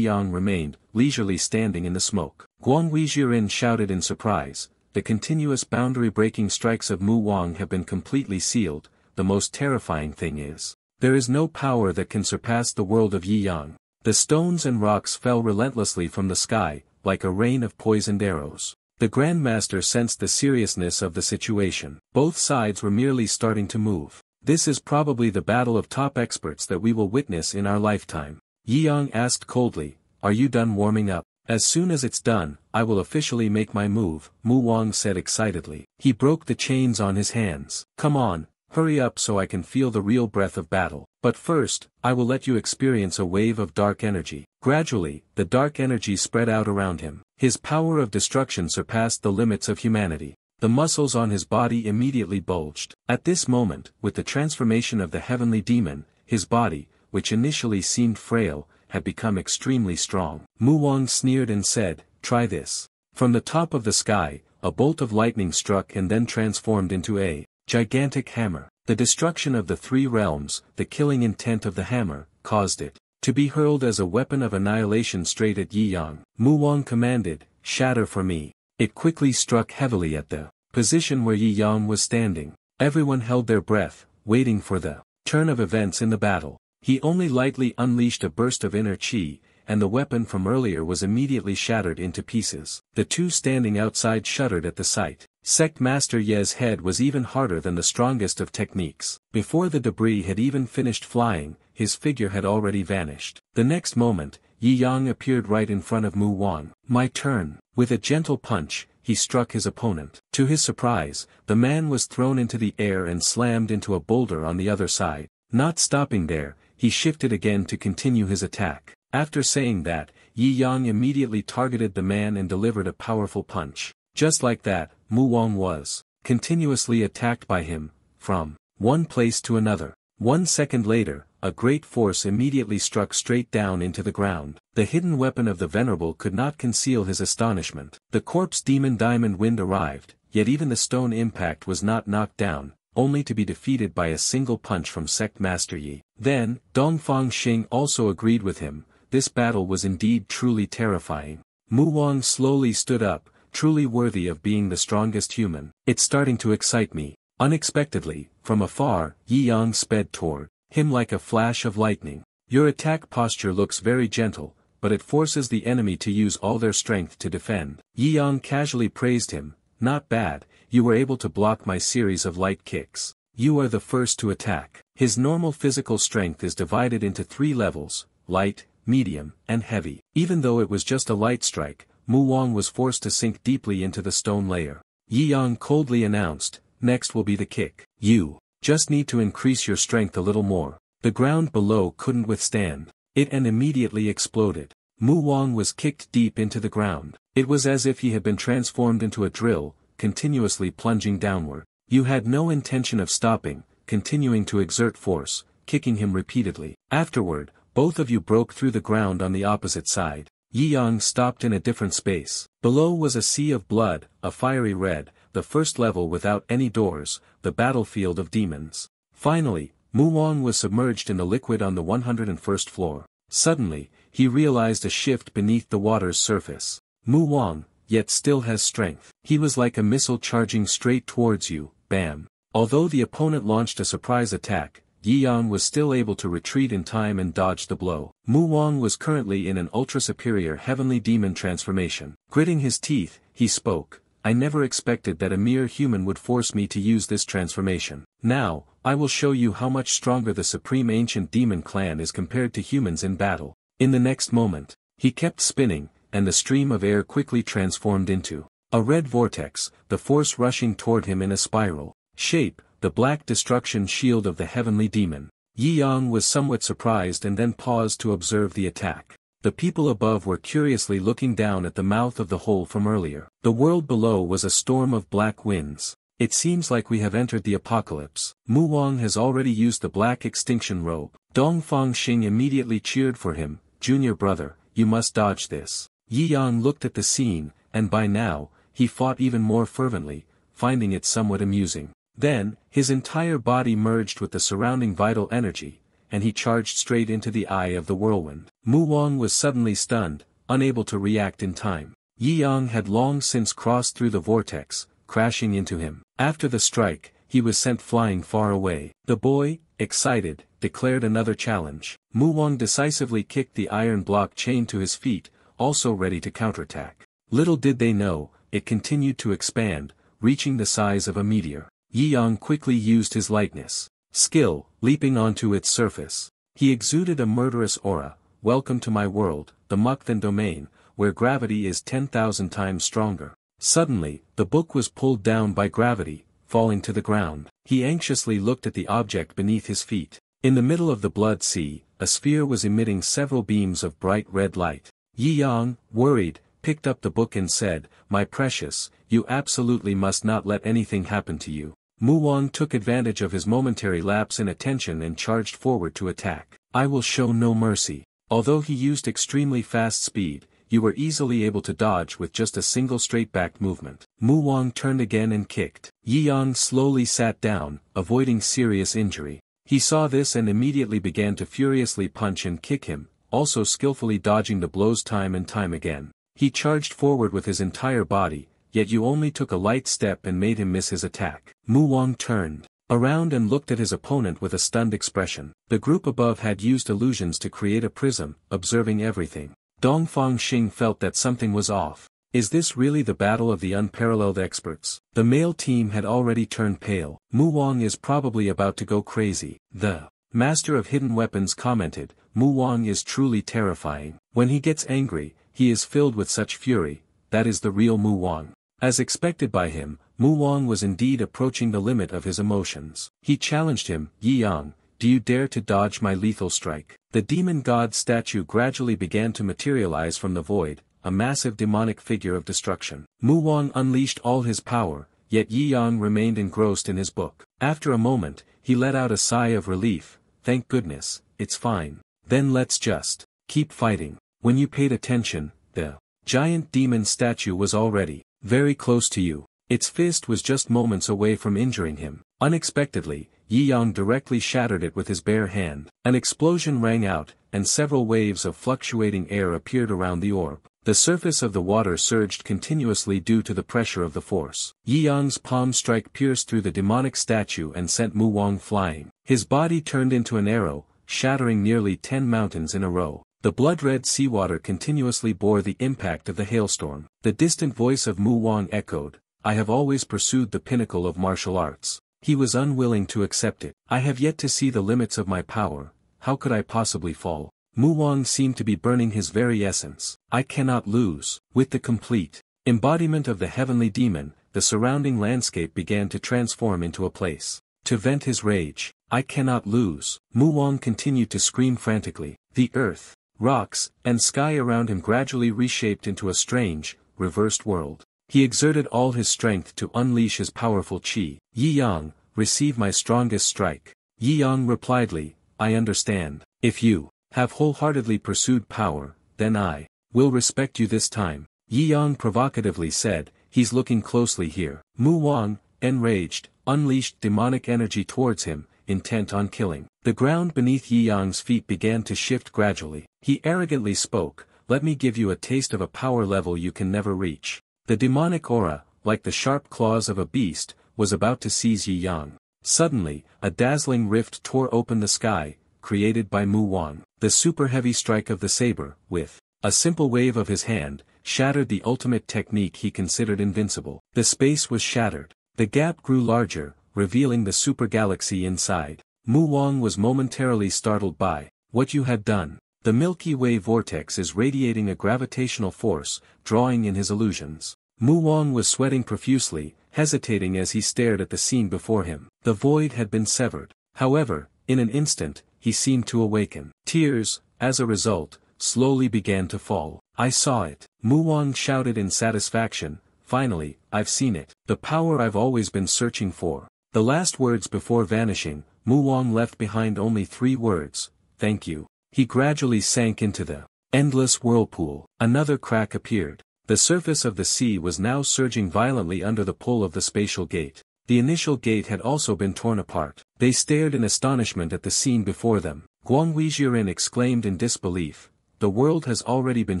Yang remained, leisurely standing in the smoke. Guanghui Jiren shouted in surprise, "The continuous boundary-breaking strikes of Mu Wang have been completely sealed. The most terrifying thing is, there is no power that can surpass the world of Yi Yang." The stones and rocks fell relentlessly from the sky, like a rain of poisoned arrows. The Grandmaster sensed the seriousness of the situation. Both sides were merely starting to move. "This is probably the battle of top experts that we will witness in our lifetime." Yi Yang asked coldly, "Are you done warming up?" "As soon as it's done, I will officially make my move," Mu Wang said excitedly. He broke the chains on his hands. "Come on, hurry up so I can feel the real breath of battle. But first, I will let you experience a wave of dark energy." Gradually, the dark energy spread out around him. His power of destruction surpassed the limits of humanity. The muscles on his body immediately bulged. At this moment, with the transformation of the heavenly demon, his body, which initially seemed frail, had become extremely strong. Mu Wang sneered and said, "Try this." From the top of the sky, a bolt of lightning struck and then transformed into a gigantic hammer. The destruction of the three realms, the killing intent of the hammer, caused it to be hurled as a weapon of annihilation straight at Yi Yang. Mu Wang commanded, "Shatter for me." It quickly struck heavily at the position where Yi Yang was standing. Everyone held their breath, waiting for the turn of events in the battle. He only lightly unleashed a burst of inner chi, and the weapon from earlier was immediately shattered into pieces. The two standing outside shuddered at the sight. Sect Master Ye's head was even harder than the strongest of techniques. Before the debris had even finished flying, his figure had already vanished. The next moment, Yi Yang appeared right in front of Mu Wang. My turn. With a gentle punch, he struck his opponent. To his surprise, the man was thrown into the air and slammed into a boulder on the other side. Not stopping there, he shifted again to continue his attack. After saying that, Yi Yang immediately targeted the man and delivered a powerful punch. Just like that, Mu Wang was continuously attacked by him, from one place to another. 1 second later, a great force immediately struck straight down into the ground. The hidden weapon of the Venerable could not conceal his astonishment. The corpse demon Diamond Wind arrived, yet even the stone impact was not knocked down, only to be defeated by a single punch from Sect Master Yi. Then, Dongfang Xing also agreed with him. This battle was indeed truly terrifying. Mu Wang slowly stood up, truly worthy of being the strongest human. It's starting to excite me. Unexpectedly, from afar, Yi Yang sped toward him like a flash of lightning. Your attack posture looks very gentle, but it forces the enemy to use all their strength to defend. Yi Yang casually praised him. Not bad, you were able to block my series of light kicks. You are the first to attack. His normal physical strength is divided into 3 levels, light, medium, and heavy. Even though it was just a light strike, Mu Wang was forced to sink deeply into the stone layer. Yi Yang coldly announced, next will be the kick. You just need to increase your strength a little more. The ground below couldn't withstand it and immediately exploded. Mu Wang was kicked deep into the ground. It was as if he had been transformed into a drill, continuously plunging downward. You had no intention of stopping, continuing to exert force, kicking him repeatedly. Afterward, both of you broke through the ground on the opposite side. Yi Yang stopped in a different space. Below was a sea of blood, a fiery red, the first level without any doors, the battlefield of demons. Finally, Mu Wang was submerged in the liquid on the 101st floor. Suddenly, he realized a shift beneath the water's surface. Mu Wang, yet still has strength. He was like a missile charging straight towards you, bam. Although the opponent launched a surprise attack, Yi Yang was still able to retreat in time and dodge the blow. Mu Wang was currently in an ultra-superior heavenly demon transformation. Gritting his teeth, he spoke. I never expected that a mere human would force me to use this transformation. Now, I will show you how much stronger the Supreme Ancient Demon Clan is compared to humans in battle. In the next moment, he kept spinning, and the stream of air quickly transformed into a red vortex, the force rushing toward him in a spiral shape, the black destruction shield of the heavenly demon. Yi Yang was somewhat surprised and then paused to observe the attack. The people above were curiously looking down at the mouth of the hole from earlier. The world below was a storm of black winds. It seems like we have entered the apocalypse. Mu Wang has already used the black extinction robe. Dongfang Xing immediately cheered for him. Junior brother, you must dodge this. Yi Yang looked at the scene, and by now, he fought even more fervently, finding it somewhat amusing. Then, his entire body merged with the surrounding vital energy, and he charged straight into the eye of the whirlwind. Mu Wang was suddenly stunned, unable to react in time. Yi Yang had long since crossed through the vortex, crashing into him. After the strike, he was sent flying far away. The boy, excited, declared another challenge. Mu Wang decisively kicked the iron block chained to his feet, also ready to counterattack. Little did they know, it continued to expand, reaching the size of a meteor. Yi Yang quickly used his lightness skill, leaping onto its surface. He exuded a murderous aura. Welcome to my world, the Mukden domain, where gravity is 10,000 times stronger. Suddenly, the book was pulled down by gravity, falling to the ground. He anxiously looked at the object beneath his feet. In the middle of the blood sea, a sphere was emitting several beams of bright red light. Yi Yang, worried, picked up the book and said, "My precious, you absolutely must not let anything happen to you." Mu Wang took advantage of his momentary lapse in attention and charged forward to attack. I will show no mercy. Although he used extremely fast speed, you were easily able to dodge with just a single straight-back movement. Mu Wang turned again and kicked. Yi Yang slowly sat down, avoiding serious injury. He saw this and immediately began to furiously punch and kick him, also skillfully dodging the blows time and time again. He charged forward with his entire body, yet you only took a light step and made him miss his attack. Mu Wang turned around and looked at his opponent with a stunned expression. The group above had used illusions to create a prism, observing everything. Dongfang Xing felt that something was off. Is this really the battle of the unparalleled experts? The male team had already turned pale. Mu Wang is probably about to go crazy. The Master of Hidden Weapons commented, Mu Wang is truly terrifying. When he gets angry, he is filled with such fury, that is the real Mu Wang. As expected by him, Mu Wang was indeed approaching the limit of his emotions. He challenged him, Yi Yang, do you dare to dodge my lethal strike? The demon god statue gradually began to materialize from the void, a massive demonic figure of destruction. Mu Wang unleashed all his power, yet Yi Yang remained engrossed in his book. After a moment, he let out a sigh of relief, thank goodness, it's fine. Then let's just keep fighting. When you paid attention, the giant demon statue was already very close to you. Its fist was just moments away from injuring him. Unexpectedly, Yi Yang directly shattered it with his bare hand. An explosion rang out, and several waves of fluctuating air appeared around the orb. The surface of the water surged continuously due to the pressure of the force. Yi Yang's palm strike pierced through the demonic statue and sent Mu Wang flying. His body turned into an arrow, shattering nearly 10 mountains in a row. The blood-red seawater continuously bore the impact of the hailstorm. The distant voice of Mu Wang echoed, I have always pursued the pinnacle of martial arts. He was unwilling to accept it. I have yet to see the limits of my power, how could I possibly fall? Mu Wang seemed to be burning his very essence. I cannot lose. With the complete embodiment of the heavenly demon, the surrounding landscape began to transform into a place to vent his rage. I cannot lose. Mu Wang continued to scream frantically. The earth, rocks, and sky around him gradually reshaped into a strange, reversed world. He exerted all his strength to unleash his powerful chi. Yi Yang, receive my strongest strike. Yi Yang repliedly, I understand. If you have wholeheartedly pursued power, then I will respect you this time. Yi Yang provocatively said, he's looking closely here. Mu Wang, enraged, unleashed demonic energy towards him, intent on killing. The ground beneath Yi Yang's feet began to shift gradually. He arrogantly spoke, let me give you a taste of a power level you can never reach. The demonic aura, like the sharp claws of a beast, was about to seize Yi Yang. Suddenly, a dazzling rift tore open the sky, created by Mu Wang. The super-heavy strike of the saber, with a simple wave of his hand, shattered the ultimate technique he considered invincible. The space was shattered. The gap grew larger, revealing the super-galaxy inside. Mu Wang was momentarily startled by what you had done. The Milky Way vortex is radiating a gravitational force, drawing in his illusions. Mu Wang was sweating profusely, hesitating as he stared at the scene before him. The void had been severed. However, in an instant, he seemed to awaken. Tears, as a result, slowly began to fall. I saw it. Mu Wang shouted in satisfaction, finally, I've seen it. The power I've always been searching for. The last words before vanishing, Mu Wang left behind only 3 words, thank you. He gradually sank into the endless whirlpool. Another crack appeared. The surface of the sea was now surging violently under the pull of the spatial gate. The initial gate had also been torn apart. They stared in astonishment at the scene before them. Guanghui Jiren exclaimed in disbelief, the world has already been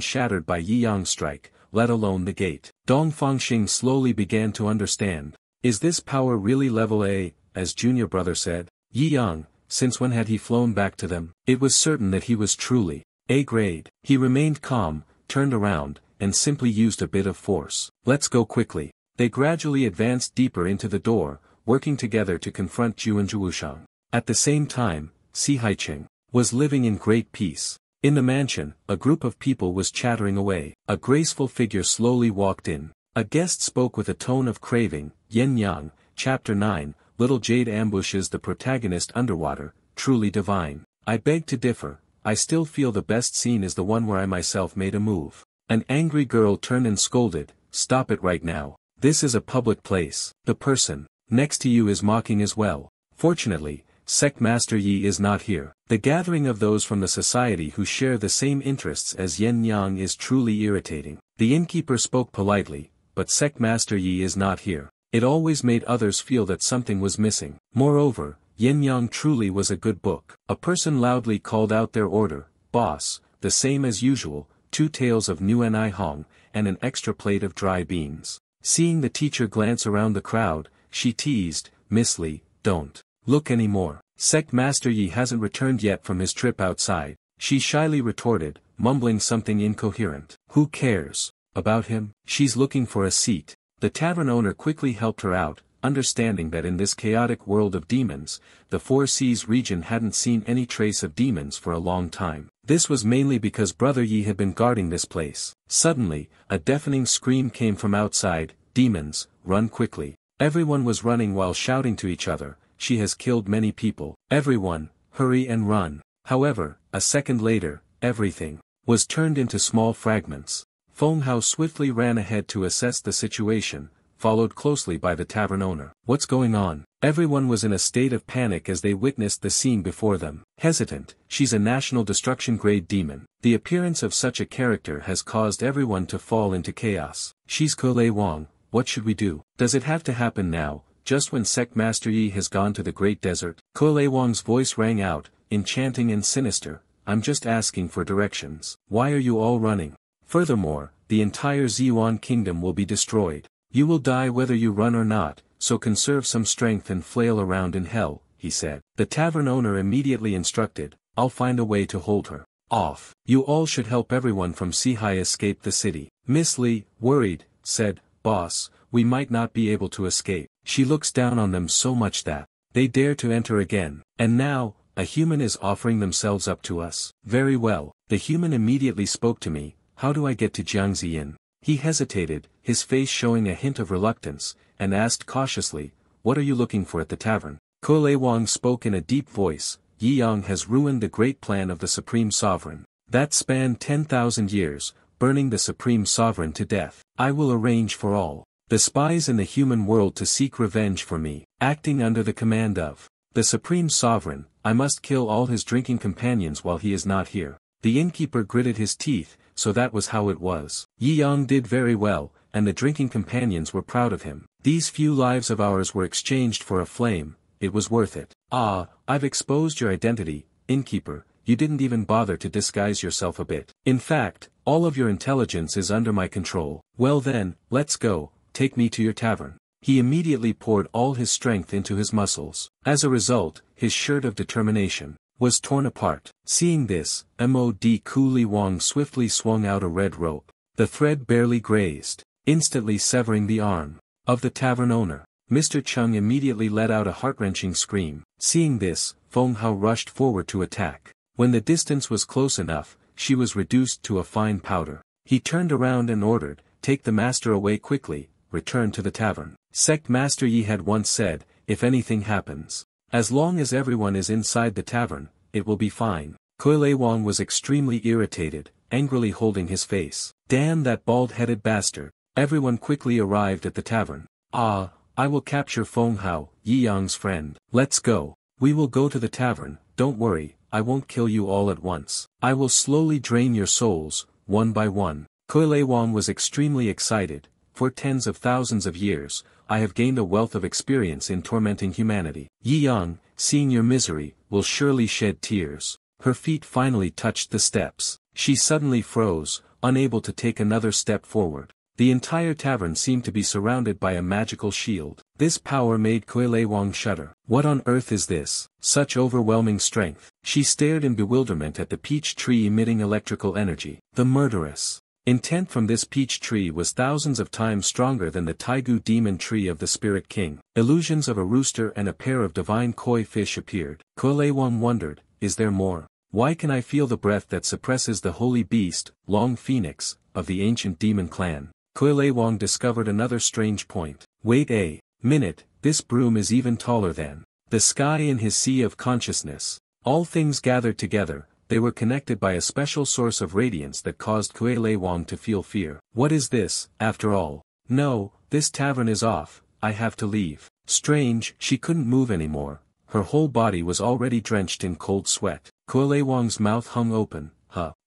shattered by Yi Yang's strike, let alone the gate. Dong Fangxing slowly began to understand. Is this power really level A, as junior brother said? Yi Yang, since when had he flown back to them? It was certain that he was truly A grade. He remained calm, turned around, and simply used a bit of force. Let's go quickly. They gradually advanced deeper into the door, working together to confront Zhu and Zhuoshang. At the same time, Si Haiqing was living in great peace. In the mansion, a group of people was chattering away. A graceful figure slowly walked in. A guest spoke with a tone of craving, Yin Yang, Chapter 9, Little Jade ambushes the protagonist underwater, truly divine. I beg to differ, I still feel the best scene is the one where I myself made a move. An angry girl turned and scolded, stop it right now. This is a public place. The person next to you is mocking as well. Fortunately, Sect Master Yi is not here. The gathering of those from the society who share the same interests as Yin Yang is truly irritating. The innkeeper spoke politely, but Sect Master Yi is not here. It always made others feel that something was missing. Moreover, Yin Yang truly was a good book. A person loudly called out their order, boss, the same as usual, 2 taels of Nuan I Hong, and an extra plate of dry beans. Seeing the teacher glance around the crowd, she teased, Miss Li, don't look anymore. Sect Master Yi hasn't returned yet from his trip outside. She shyly retorted, mumbling something incoherent. Who cares about him? She's looking for a seat. The tavern owner quickly helped her out, understanding that in this chaotic world of demons, the Four Seas region hadn't seen any trace of demons for a long time. This was mainly because Brother Yi had been guarding this place. Suddenly, a deafening scream came from outside. Demons, run quickly. Everyone was running while shouting to each other, she has killed many people. Everyone, hurry and run. However, a second later, everything was turned into small fragments. Feng Hao swiftly ran ahead to assess the situation, followed closely by the tavern owner. What's going on? Everyone was in a state of panic as they witnessed the scene before them. Hesitant, she's a national destruction grade demon. The appearance of such a character has caused everyone to fall into chaos. She's Kolei Wang, what should we do? Does it have to happen now, just when Sect Master Yi has gone to the Great Desert? Kolei Wang's voice rang out, enchanting and sinister. I'm just asking for directions. Why are you all running? Furthermore, the entire Ziyuan kingdom will be destroyed. You will die whether you run or not, so conserve some strength and flail around in hell, he said. The tavern owner immediately instructed, I'll find a way to hold her off. You all should help everyone from Sihai escape the city. Miss Li, worried, said, Boss, we might not be able to escape. She looks down on them so much that they dare to enter again. And now, a human is offering themselves up to us. Very well. The human immediately spoke to me, how do I get to Jiangziyin? He hesitated, his face showing a hint of reluctance, and asked cautiously, what are you looking for at the tavern? Kolei Wang spoke in a deep voice, Yi Yang has ruined the great plan of the Supreme Sovereign. That spanned 10,000 years, burning the Supreme Sovereign to death. I will arrange for all the spies in the human world to seek revenge for me, acting under the command of the Supreme Sovereign. I must kill all his drinking companions while he is not here. The innkeeper gritted his teeth, so that was how it was. Yi Yang did very well, and the drinking companions were proud of him. These few lives of ours were exchanged for a flame, it was worth it. Ah, I've exposed your identity, innkeeper, you didn't even bother to disguise yourself a bit. In fact, all of your intelligence is under my control. Well then, let's go, take me to your tavern. He immediately poured all his strength into his muscles. As a result, his shirt of determination was torn apart. Seeing this, Mod Kolei Wang swiftly swung out a red rope. The thread barely grazed, instantly severing the arm of the tavern owner. Mr. Chung immediately let out a heart-wrenching scream. Seeing this, Feng Hao rushed forward to attack. When the distance was close enough, she was reduced to a fine powder. He turned around and ordered, take the master away quickly, return to the tavern. Sect Master Yi had once said, if anything happens, as long as everyone is inside the tavern, it will be fine. Kolei Wang was extremely irritated, angrily holding his face. Damn that bald-headed bastard. Everyone quickly arrived at the tavern. Ah, I will capture Feng Hao, Yi Yang's friend. Let's go. We will go to the tavern, don't worry, I won't kill you all at once. I will slowly drain your souls, one by one. Kolei Wang was extremely excited. For tens of thousands of years, I have gained a wealth of experience in tormenting humanity. Yi Yang, seeing your misery, will surely shed tears. Her feet finally touched the steps. She suddenly froze, unable to take another step forward. The entire tavern seemed to be surrounded by a magical shield. This power made Kolei Wang shudder. What on earth is this? Such overwhelming strength. She stared in bewilderment at the peach tree emitting electrical energy. The murderous intent from this peach tree was thousands of times stronger than the Taigu demon tree of the Spirit King. Illusions of a rooster and a pair of divine koi fish appeared. Kolei Wang wondered, is there more? Why can I feel the breath that suppresses the holy beast, Long Phoenix, of the ancient demon clan? Kolei Wang discovered another strange point. Wait a minute, this broom is even taller than the sky in his sea of consciousness. All things gathered together, they were connected by a special source of radiance that caused Kolei Wang to feel fear. What is this, after all? No, this tavern is off, I have to leave. Strange, she couldn't move anymore. Her whole body was already drenched in cold sweat. Kolei Wang's mouth hung open,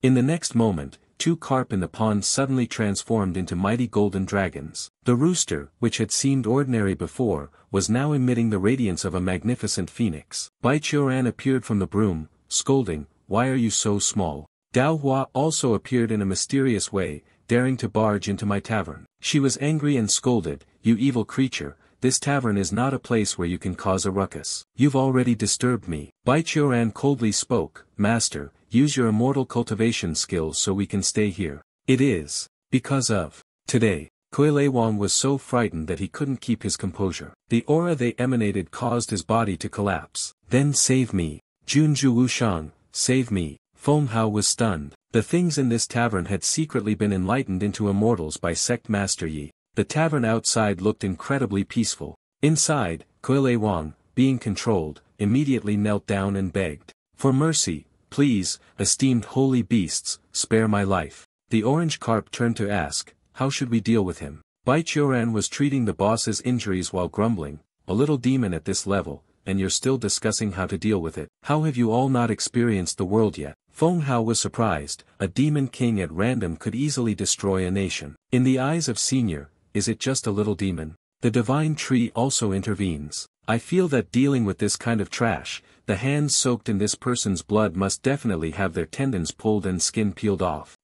In the next moment, 2 carp in the pond suddenly transformed into mighty golden dragons. The rooster, which had seemed ordinary before, was now emitting the radiance of a magnificent phoenix. Bai Qiuran appeared from the broom, scolding, why are you so small? Dao Hua also appeared in a mysterious way, daring to barge into my tavern. She was angry and scolded, you evil creature, this tavern is not a place where you can cause a ruckus. You've already disturbed me. Bai Qiuran coldly spoke, Master, use your immortal cultivation skills so we can stay here. It is because of today. Kuei Wang was so frightened that he couldn't keep his composure. The aura they emanated caused his body to collapse. Then save me. Junju Wushang, save me. Feng Hao was stunned. The things in this tavern had secretly been enlightened into immortals by Sect Master Yi. The tavern outside looked incredibly peaceful. Inside, Kuei Wang, being controlled, immediately knelt down and begged. For mercy, please, esteemed holy beasts, spare my life. The orange carp turned to ask, how should we deal with him? Bai Qiuran was treating the boss's injuries while grumbling, a little demon at this level, and you're still discussing how to deal with it. How have you all not experienced the world yet? Feng Hao was surprised. A demon king at random could easily destroy a nation. In the eyes of Senior, is it just a little demon? The divine tree also intervenes. I feel that dealing with this kind of trash, the hands soaked in this person's blood must definitely have their tendons pulled and skin peeled off.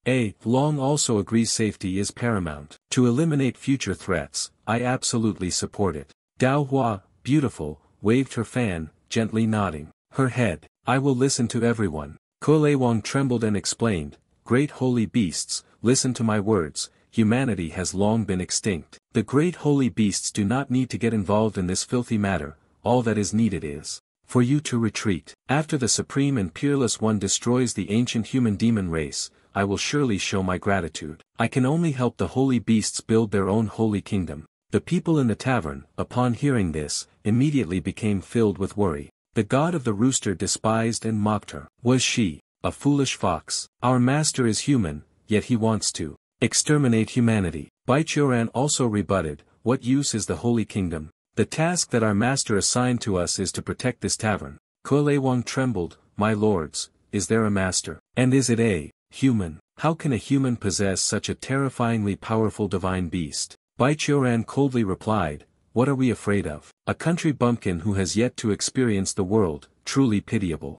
Long also agrees safety is paramount. To eliminate future threats, I absolutely support it. Dao Hua, beautiful, waved her fan, gently nodding her head. I will listen to everyone. Kuei Wang trembled and explained, Great holy beasts, listen to my words, humanity has long been extinct. The great holy beasts do not need to get involved in this filthy matter, all that is needed is for you to retreat. After the Supreme and Peerless One destroys the ancient human demon race, I will surely show my gratitude. I can only help the holy beasts build their own holy kingdom. The people in the tavern, upon hearing this, immediately became filled with worry. The god of the rooster despised and mocked her. Was she a foolish fox? Our master is human, yet he wants to exterminate humanity. Bai Qiuran also rebutted, what use is the holy kingdom? The task that our master assigned to us is to protect this tavern. Kuei Wang trembled, my lords, is there a master? And is it a human? How can a human possess such a terrifyingly powerful divine beast? Bai Qiuran coldly replied, what are we afraid of? A country bumpkin who has yet to experience the world, truly pitiable.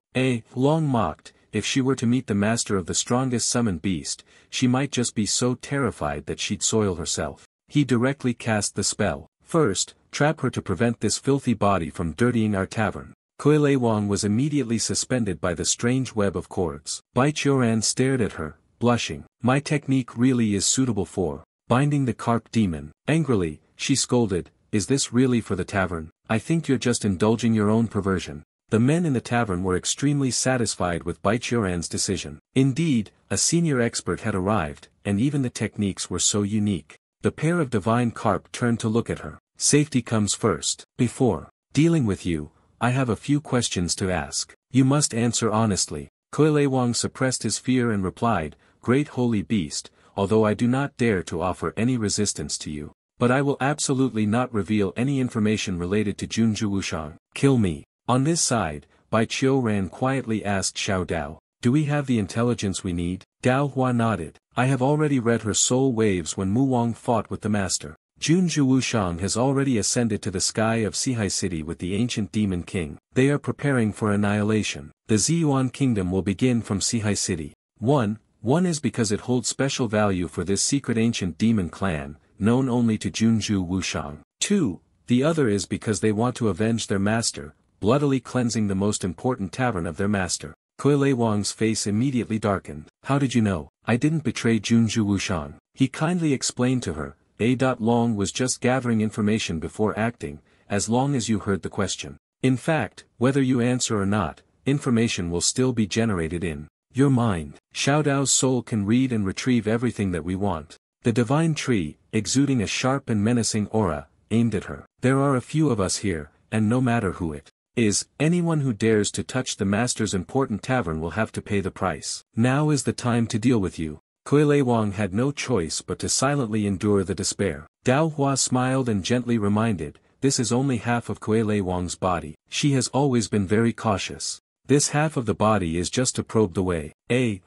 Long mocked, if she were to meet the master of the strongest summoned beast, she might just be so terrified that she'd soil herself. He directly cast the spell. First, trap her to prevent this filthy body from dirtying our tavern. Kuei Wang was immediately suspended by the strange web of cords. Bai Qiuran stared at her, blushing. My technique really is suitable for binding the carp demon. Angrily, she scolded, is this really for the tavern? I think you're just indulging your own perversion. The men in the tavern were extremely satisfied with Bai Qiuran's decision. Indeed, a senior expert had arrived, and even the techniques were so unique. The pair of divine carp turned to look at her. Safety comes first. Before dealing with you, I have a few questions to ask. You must answer honestly. Kuei Wang suppressed his fear and replied, Great holy beast, although I do not dare to offer any resistance to you, but I will absolutely not reveal any information related to Junju Wushang. Kill me. On this side, Bai Qiuran quietly asked Xiao Dao, do we have the intelligence we need? Dao Hua nodded. I have already read her soul waves when Mu Wang fought with the master. Junju Wushang has already ascended to the sky of Sihai City with the ancient demon king. They are preparing for annihilation. The Ziyuan kingdom will begin from Sihai City. One is because it holds special value for this secret ancient demon clan, known only to Junju Wushang. 2. The other is because they want to avenge their master, bloodily cleansing the most important tavern of their master. Kuei Wang's face immediately darkened. How did you know? I didn't betray Junju Wushang. He kindly explained to her. Long was just gathering information before acting, as long as you heard the question. In fact, whether you answer or not, information will still be generated in your mind. Xiao Dao's soul can read and retrieve everything that we want. The divine tree, exuding a sharp and menacing aura, aimed at her. There are a few of us here, and no matter who it is, anyone who dares to touch the master's important tavern will have to pay the price. Now is the time to deal with you. Kuei Wang had no choice but to silently endure the despair. Dao Hua smiled and gently reminded, this is only half of Kuei Wang's body. She has always been very cautious. This half of the body is just to probe the way.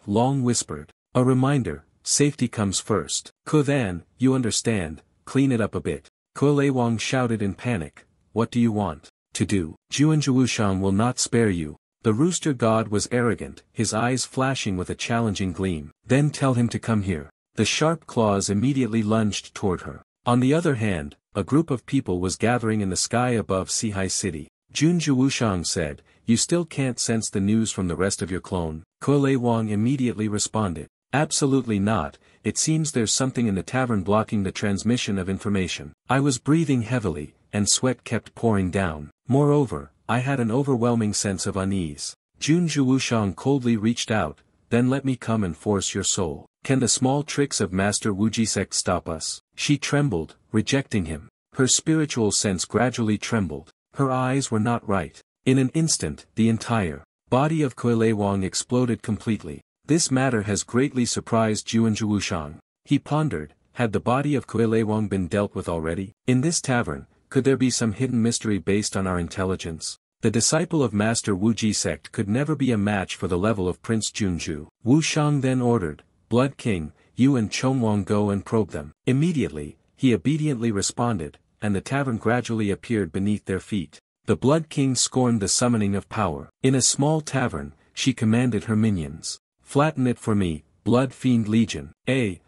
Long whispered. A reminder, safety comes first. Then, you understand, clean it up a bit. Kuei Wang shouted in panic, what do you want to do? Junju Wushang will not spare you. The rooster god was arrogant, his eyes flashing with a challenging gleam. Then tell him to come here. The sharp claws immediately lunged toward her. On the other hand, a group of people was gathering in the sky above Sihai City. Junju Wushang said, you still can't sense the news from the rest of your clone? Kuei Wang immediately responded, absolutely not, it seems there's something in the tavern blocking the transmission of information. I was breathing heavily, and sweat kept pouring down. Moreover, I had an overwhelming sense of unease. Jun Wushang coldly reached out, then let me come and force your soul. Can the small tricks of Master Wujisect stop us? She trembled, rejecting him. Her spiritual sense gradually trembled. Her eyes were not right. In an instant, the entire body of Kuelewang exploded completely. This matter has greatly surprised Juan Wushang. He pondered, had the body of Kuelewang been dealt with already? In this tavern, could there be some hidden mystery based on our intelligence? The disciple of Master Wuji sect could never be a match for the level of Prince Junju. Wushang then ordered, Blood King, you and Chongwang go and probe them. Immediately, he obediently responded, and the tavern gradually appeared beneath their feet. The Blood King scorned the summoning of power. In a small tavern, she commanded her minions. Flatten it for me, Blood Fiend Legion.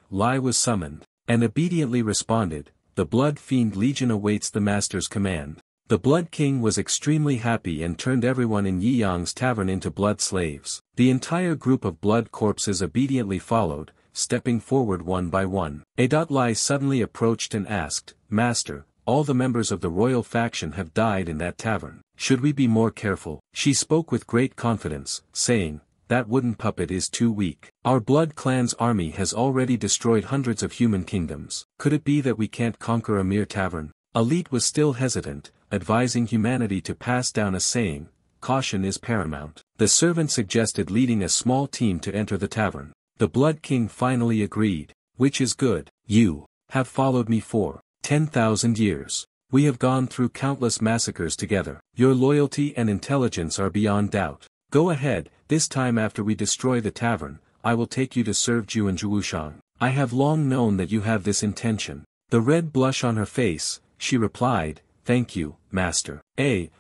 Lai was summoned, and obediently responded, the Blood Fiend Legion awaits the Master's command. The Blood King was extremely happy and turned everyone in Yiyang's tavern into blood slaves. The entire group of blood corpses obediently followed, stepping forward one by one. Lai suddenly approached and asked, Master, all the members of the royal faction have died in that tavern. Should we be more careful? She spoke with great confidence, saying, that wooden puppet is too weak. Our Blood Clan's army has already destroyed hundreds of human kingdoms. Could it be that we can't conquer a mere tavern? Elite was still hesitant, advising humanity to pass down a saying, caution is paramount. The servant suggested leading a small team to enter the tavern. The Blood King finally agreed, which is good. You have followed me for 10,000 years. We have gone through countless massacres together. Your loyalty and intelligence are beyond doubt. Go ahead, this time after we destroy the tavern, I will take you to serve Juan Wushang. I have long known that you have this intention. The red blush on her face, she replied, thank you, Master.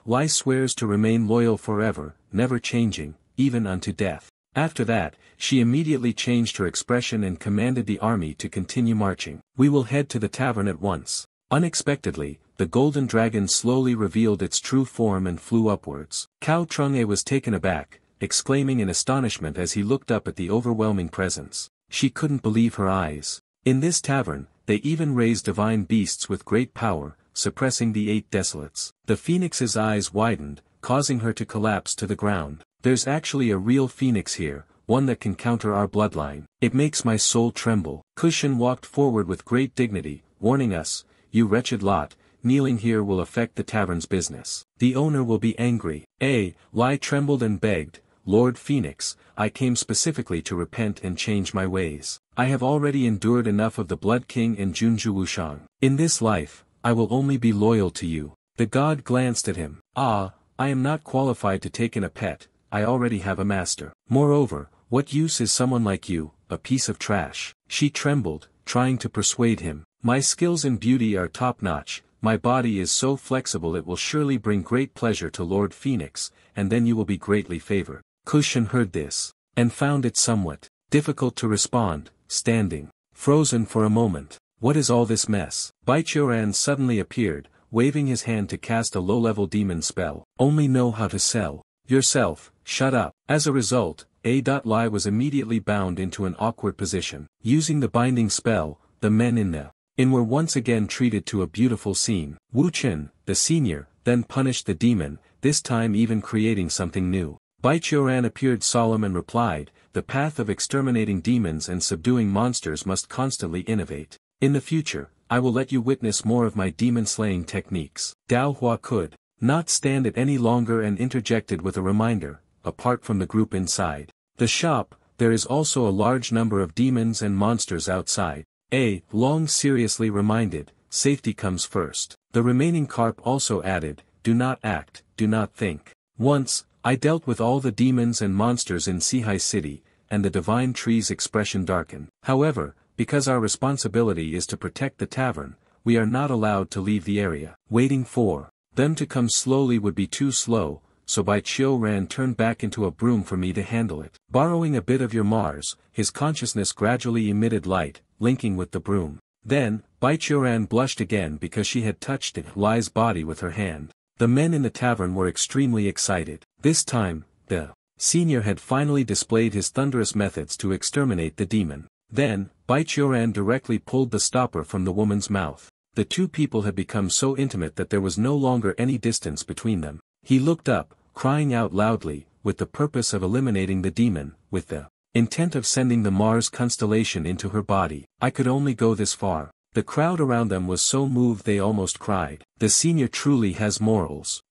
Lai swears to remain loyal forever, never changing, even unto death. After that, she immediately changed her expression and commanded the army to continue marching. We will head to the tavern at once. Unexpectedly, the golden dragon slowly revealed its true form and flew upwards. Cao Trunge was taken aback, exclaiming in astonishment as he looked up at the overwhelming presence. She couldn't believe her eyes. In this tavern, they even raised divine beasts with great power, suppressing the 8 desolates. The phoenix's eyes widened, causing her to collapse to the ground. There's actually a real phoenix here, one that can counter our bloodline. It makes my soul tremble. Cushion walked forward with great dignity, warning us, you wretched lot, kneeling here will affect the tavern's business. The owner will be angry. Lai trembled and begged, Lord Phoenix, I came specifically to repent and change my ways. I have already endured enough of the Blood King and Junju Wushang. In this life, I will only be loyal to you. The god glanced at him. I am not qualified to take in a pet, I already have a master. Moreover, what use is someone like you, a piece of trash? She trembled, trying to persuade him. My skills and beauty are top-notch, my body is so flexible it will surely bring great pleasure to Lord Phoenix, and then you will be greatly favored. Cushion heard this, and found it somewhat difficult to respond, standing frozen for a moment. What is all this mess? Baichuran suddenly appeared, waving his hand to cast a low-level demon spell. Only know how to sell yourself, shut up. As a result, Lai was immediately bound into an awkward position. Using the binding spell, the men in the inn were once again treated to a beautiful scene. Wu Chen, the senior, then punished the demon, this time even creating something new. Baichuran appeared solemn and replied, the path of exterminating demons and subduing monsters must constantly innovate. In the future, I will let you witness more of my demon-slaying techniques. Dao Hua could not stand it any longer and interjected with a reminder, apart from the group inside the shop, there is also a large number of demons and monsters outside. Long seriously reminded, safety comes first. The remaining carp also added, do not act, do not think. Once, I dealt with all the demons and monsters in Sihai City, and the divine tree's expression darkened. However, because our responsibility is to protect the tavern, we are not allowed to leave the area. Waiting for them to come slowly would be too slow, so Bai Ran turned back into a broom for me to handle it. Borrowing a bit of your Mars, his consciousness gradually emitted light, linking with the broom. Then, Bai Ran blushed again because she had touched Lai's body with her hand. The men in the tavern were extremely excited. This time, the senior had finally displayed his thunderous methods to exterminate the demon. Then, Baichoran directly pulled the stopper from the woman's mouth. The two people had become so intimate that there was no longer any distance between them. He looked up, crying out loudly, with the purpose of eliminating the demon, with the intent of sending the Mars constellation into her body. I could only go this far. The crowd around them was so moved they almost cried. The senior truly has morals.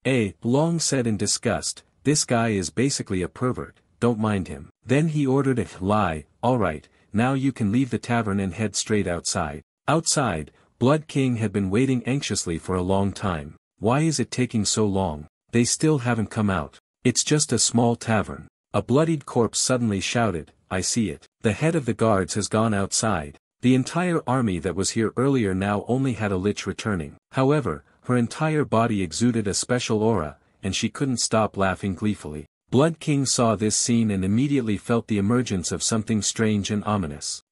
Long said in disgust, this guy is basically a pervert, don't mind him. Then he ordered a lie, alright, now you can leave the tavern and head straight outside. Outside, Blood King had been waiting anxiously for a long time. Why is it taking so long? They still haven't come out. It's just a small tavern. A bloodied corpse suddenly shouted, I see it. The head of the guards has gone outside. The entire army that was here earlier now only had a lich returning. However, her entire body exuded a special aura, and she couldn't stop laughing gleefully. Blood King saw this scene and immediately felt the emergence of something strange and ominous.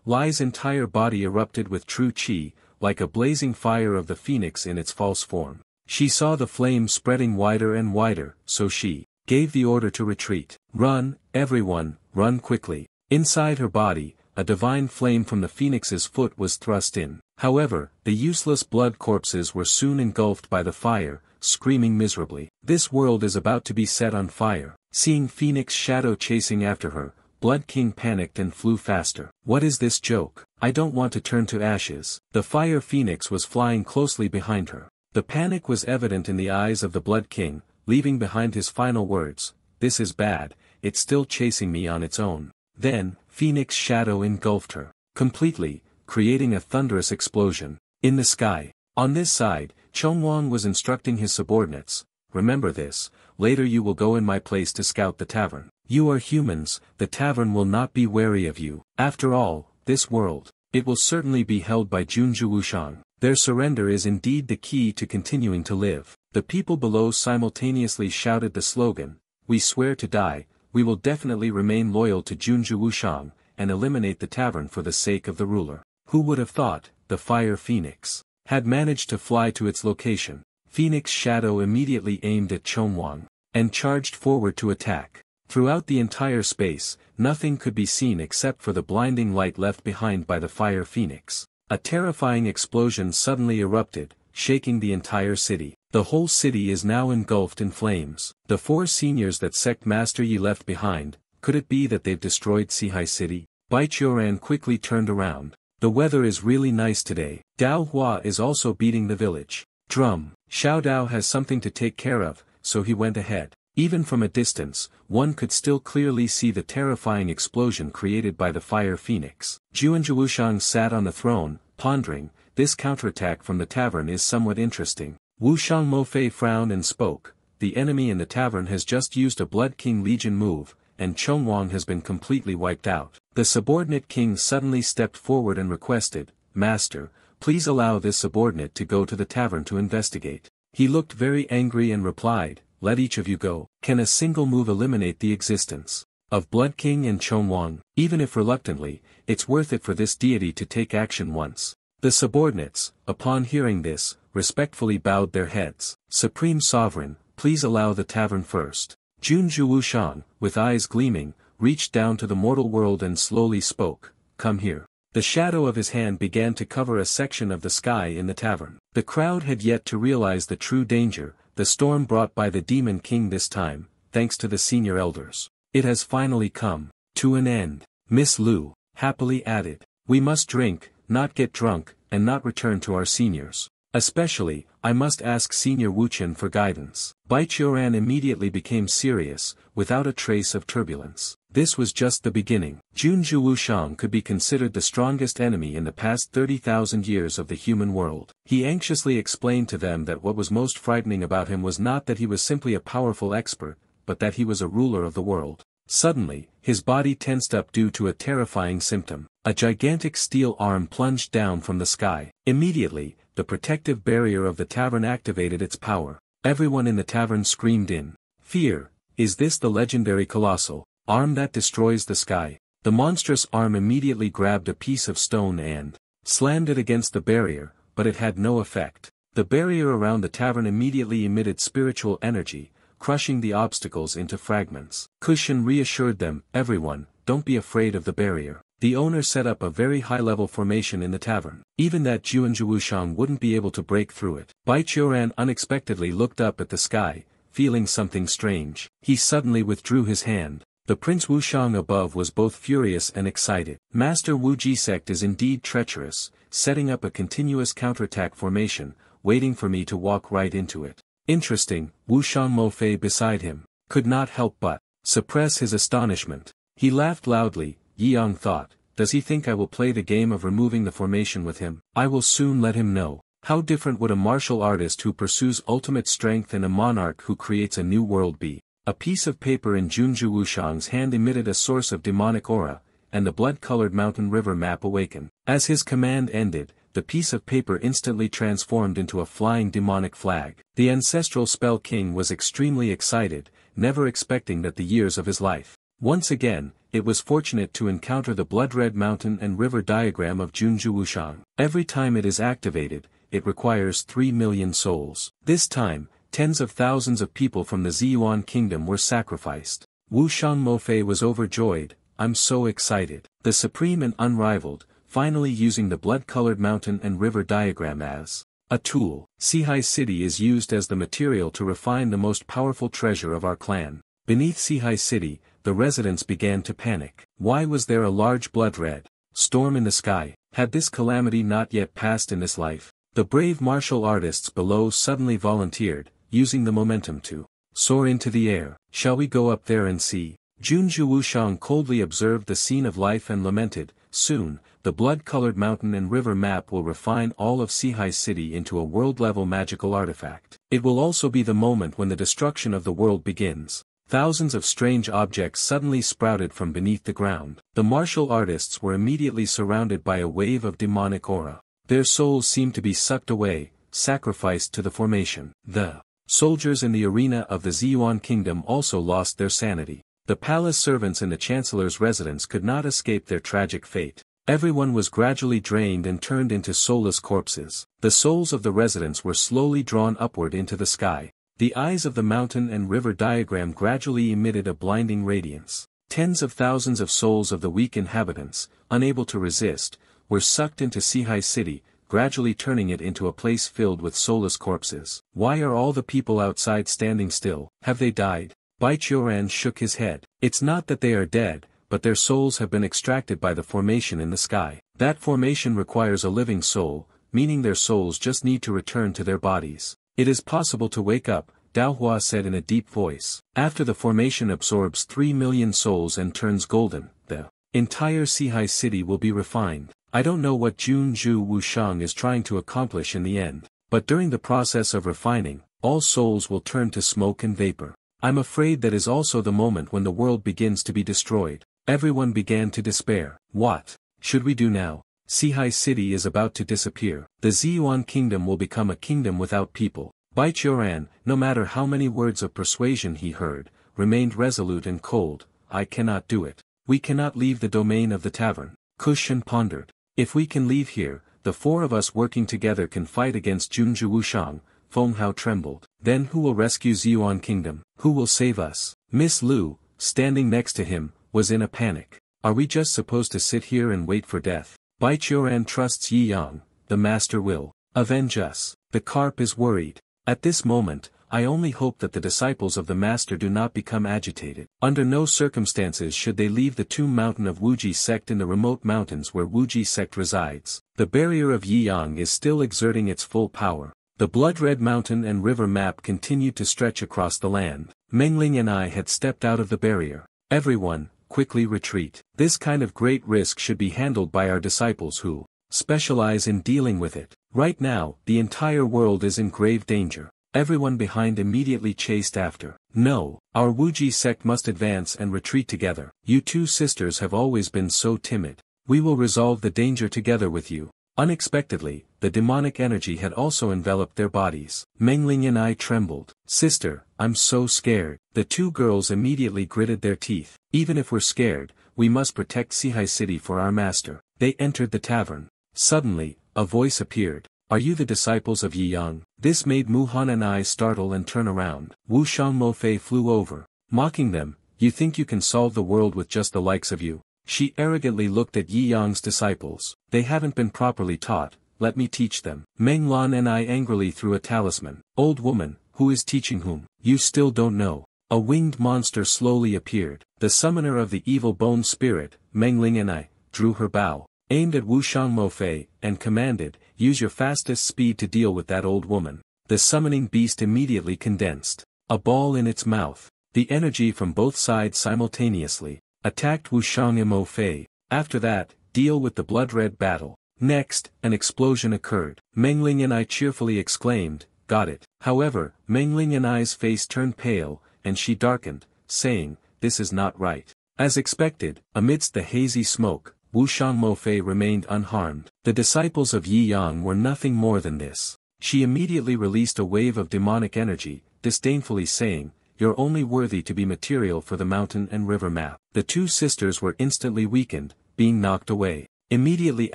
Lai's entire body erupted with true chi, like a blazing fire of the phoenix in its false form. She saw the flame spreading wider and wider, so she gave the order to retreat. Run, everyone, run quickly. Inside her body, a divine flame from the phoenix's foot was thrust in. However, the useless blood corpses were soon engulfed by the fire, screaming miserably. This world is about to be set on fire. Seeing Phoenix Shadow chasing after her, Blood King panicked and flew faster. What is this joke? I don't want to turn to ashes. The fire phoenix was flying closely behind her. The panic was evident in the eyes of the Blood King, leaving behind his final words, this is bad, it's still chasing me on its own. Then, Phoenix Shadow engulfed her completely, creating a thunderous explosion. In the sky. On this side, Chongwang was instructing his subordinates, remember this, later you will go in my place to scout the tavern. You are humans, the tavern will not be wary of you. After all, this world, it will certainly be held by Junju Wushang. Their surrender is indeed the key to continuing to live. The people below simultaneously shouted the slogan, we swear to die, we will definitely remain loyal to Junju Wushang, and eliminate the tavern for the sake of the ruler. Who would have thought, the fire phoenix had managed to fly to its location. Phoenix Shadow immediately aimed at Chongwang, and charged forward to attack. Throughout the entire space, nothing could be seen except for the blinding light left behind by the fire phoenix. A terrifying explosion suddenly erupted, shaking the entire city. The whole city is now engulfed in flames. The four seniors that Sect Master Yi left behind, could it be that they've destroyed Sihai City? Baichoran quickly turned around. The weather is really nice today. Dao Hua is also beating the village drum. Xiao Dao has something to take care of, so he went ahead. Even from a distance, one could still clearly see the terrifying explosion created by the fire phoenix. Juanju Wushang sat on the throne, pondering, this counterattack from the tavern is somewhat interesting. Wushang Mofei frowned and spoke, the enemy in the tavern has just used a Blood King Legion move, and Chongwang has been completely wiped out. The subordinate king suddenly stepped forward and requested, Master, please allow this subordinate to go to the tavern to investigate. He looked very angry and replied, let each of you go. Can a single move eliminate the existence of Blood King and Chongwang? Even if reluctantly, it's worth it for this deity to take action once. The subordinates, upon hearing this, respectfully bowed their heads. Supreme Sovereign, please allow the tavern first. Junju Wushang, with eyes gleaming, reached down to the mortal world and slowly spoke, come here. The shadow of his hand began to cover a section of the sky in the tavern. The crowd had yet to realize the true danger, the storm brought by the Demon King this time, thanks to the senior elders. It has finally come to an end. Miss Lu happily added, we must drink, not get drunk, and not return to our seniors. Especially, I must ask Senior Wuchen for guidance. Baichoran immediately became serious, without a trace of turbulence. This was just the beginning. Junju Wushang could be considered the strongest enemy in the past 30,000 years of the human world. He anxiously explained to them that what was most frightening about him was not that he was simply a powerful expert, but that he was a ruler of the world. Suddenly, his body tensed up due to a terrifying symptom. A gigantic steel arm plunged down from the sky. Immediately, the protective barrier of the tavern activated its power. Everyone in the tavern screamed in fear. Is this the legendary colossal arm that destroys the sky? The monstrous arm immediately grabbed a piece of stone and slammed it against the barrier, but it had no effect. The barrier around the tavern immediately emitted spiritual energy, crushing the obstacles into fragments. Kushan reassured them, everyone, don't be afraid of the barrier. The owner set up a very high-level formation in the tavern. Even that Juanzhu Wushang wouldn't be able to break through it. Bai Qiuran unexpectedly looked up at the sky, feeling something strange. He suddenly withdrew his hand. The Prince Wushang above was both furious and excited. Master Wu Ji sect is indeed treacherous, setting up a continuous counterattack formation, waiting for me to walk right into it. Interesting. Wushang Mofei beside him could not help but suppress his astonishment. He laughed loudly. Yi Yang thought, does he think I will play the game of removing the formation with him? I will soon let him know. How different would a martial artist who pursues ultimate strength and a monarch who creates a new world be? A piece of paper in Junju Wushang's hand emitted a source of demonic aura, and the blood-colored mountain river map awakened. As his command ended, the piece of paper instantly transformed into a flying demonic flag. The ancestral spell king was extremely excited, never expecting that the years of his life. Once again, it was fortunate to encounter the blood-red mountain and river diagram of Junju Wushang. Every time it is activated, it requires 3 million souls. This time, tens of thousands of people from the Ziyuan kingdom were sacrificed. Wushang Mofei was overjoyed. I'm so excited. The supreme and unrivaled, finally using the blood-colored mountain and river diagram as a tool. Sihai City is used as the material to refine the most powerful treasure of our clan. Beneath Sihai City, the residents began to panic. Why was there a large blood-red storm in the sky? Had this calamity not yet passed in this life? The brave martial artists below suddenly volunteered, using the momentum to soar into the air. Shall we go up there and see? Junju Wushang coldly observed the scene of life and lamented, soon, the blood-colored mountain and river map will refine all of Sihai City into a world-level magical artifact. It will also be the moment when the destruction of the world begins. Thousands of strange objects suddenly sprouted from beneath the ground. The martial artists were immediately surrounded by a wave of demonic aura. Their souls seemed to be sucked away, sacrificed to the formation. The soldiers in the arena of the Ziyuan kingdom also lost their sanity. The palace servants in the chancellor's residence could not escape their tragic fate. Everyone was gradually drained and turned into soulless corpses. The souls of the residents were slowly drawn upward into the sky. The eyes of the mountain and river diagram gradually emitted a blinding radiance. Tens of thousands of souls of the weak inhabitants, unable to resist, were sucked into Sihai City, gradually turning it into a place filled with soulless corpses. Why are all the people outside standing still? Have they died? Bai Qiuran shook his head. It's not that they are dead, but their souls have been extracted by the formation in the sky. That formation requires a living soul, meaning their souls just need to return to their bodies. It is possible to wake up, Dao Hua said in a deep voice. After the formation absorbs 3 million souls and turns golden, the entire Sihai City will be refined. I don't know what Junju Wushang is trying to accomplish in the end, but during the process of refining, all souls will turn to smoke and vapor. I'm afraid that is also the moment when the world begins to be destroyed. Everyone began to despair. What should we do now? Sihai City is about to disappear. The Ziyuan kingdom will become a kingdom without people. Bai Qiuran, no matter how many words of persuasion he heard, remained resolute and cold. I cannot do it. We cannot leave the domain of the tavern. Kushan pondered. If we can leave here, the four of us working together can fight against Junju Wushang. Feng Hao trembled. Then who will rescue Ziyuan kingdom? Who will save us? Miss Lu, standing next to him, was in a panic. Are we just supposed to sit here and wait for death? Bai Qiuran trusts Yi Yang. The master will avenge us. The carp is worried. At this moment, I only hope that the disciples of the master do not become agitated. Under no circumstances should they leave the tomb mountain of Wuji sect in the remote mountains where Wuji sect resides. The barrier of Yi Yang is still exerting its full power. The blood-red mountain and river map continued to stretch across the land. Mengling and I had stepped out of the barrier. Everyone, quickly retreat. This kind of great risk should be handled by our disciples who specialize in dealing with it. Right now, the entire world is in grave danger. Everyone behind immediately chased after. No, our Wuji sect must advance and retreat together. You two sisters have always been so timid. We will resolve the danger together with you. Unexpectedly, the demonic energy had also enveloped their bodies. Mengling and I trembled. Sister, I'm so scared. The two girls immediately gritted their teeth. Even if we're scared, we must protect Sihai City for our master. They entered the tavern. Suddenly, a voice appeared. Are you the disciples of Yi Yang? This made Muhan and I startle and turn around. Wushang Mofei flew over. Mocking them, you think you can solve the world with just the likes of you? She arrogantly looked at Yi Yang's disciples. They haven't been properly taught, let me teach them. Meng Lan and I angrily threw a talisman. Old woman, who is teaching whom? You still don't know. A winged monster slowly appeared. The summoner of the evil bone spirit, Meng Ling and I, drew her bow, aimed at Wushang Mofei, and commanded, use your fastest speed to deal with that old woman. The summoning beast immediately condensed. A ball in its mouth. The energy from both sides simultaneously attacked Wushang and Mofei. After that, deal with the blood-red battle. Next, an explosion occurred. Meng Ling and I cheerfully exclaimed, got it. However, Meng Ling and I's face turned pale, and she darkened, saying, this is not right. As expected, amidst the hazy smoke, Wushang Mofei remained unharmed. The disciples of Yi Yang were nothing more than this. She immediately released a wave of demonic energy, disdainfully saying, you're only worthy to be material for the mountain and river map. The two sisters were instantly weakened, being knocked away. Immediately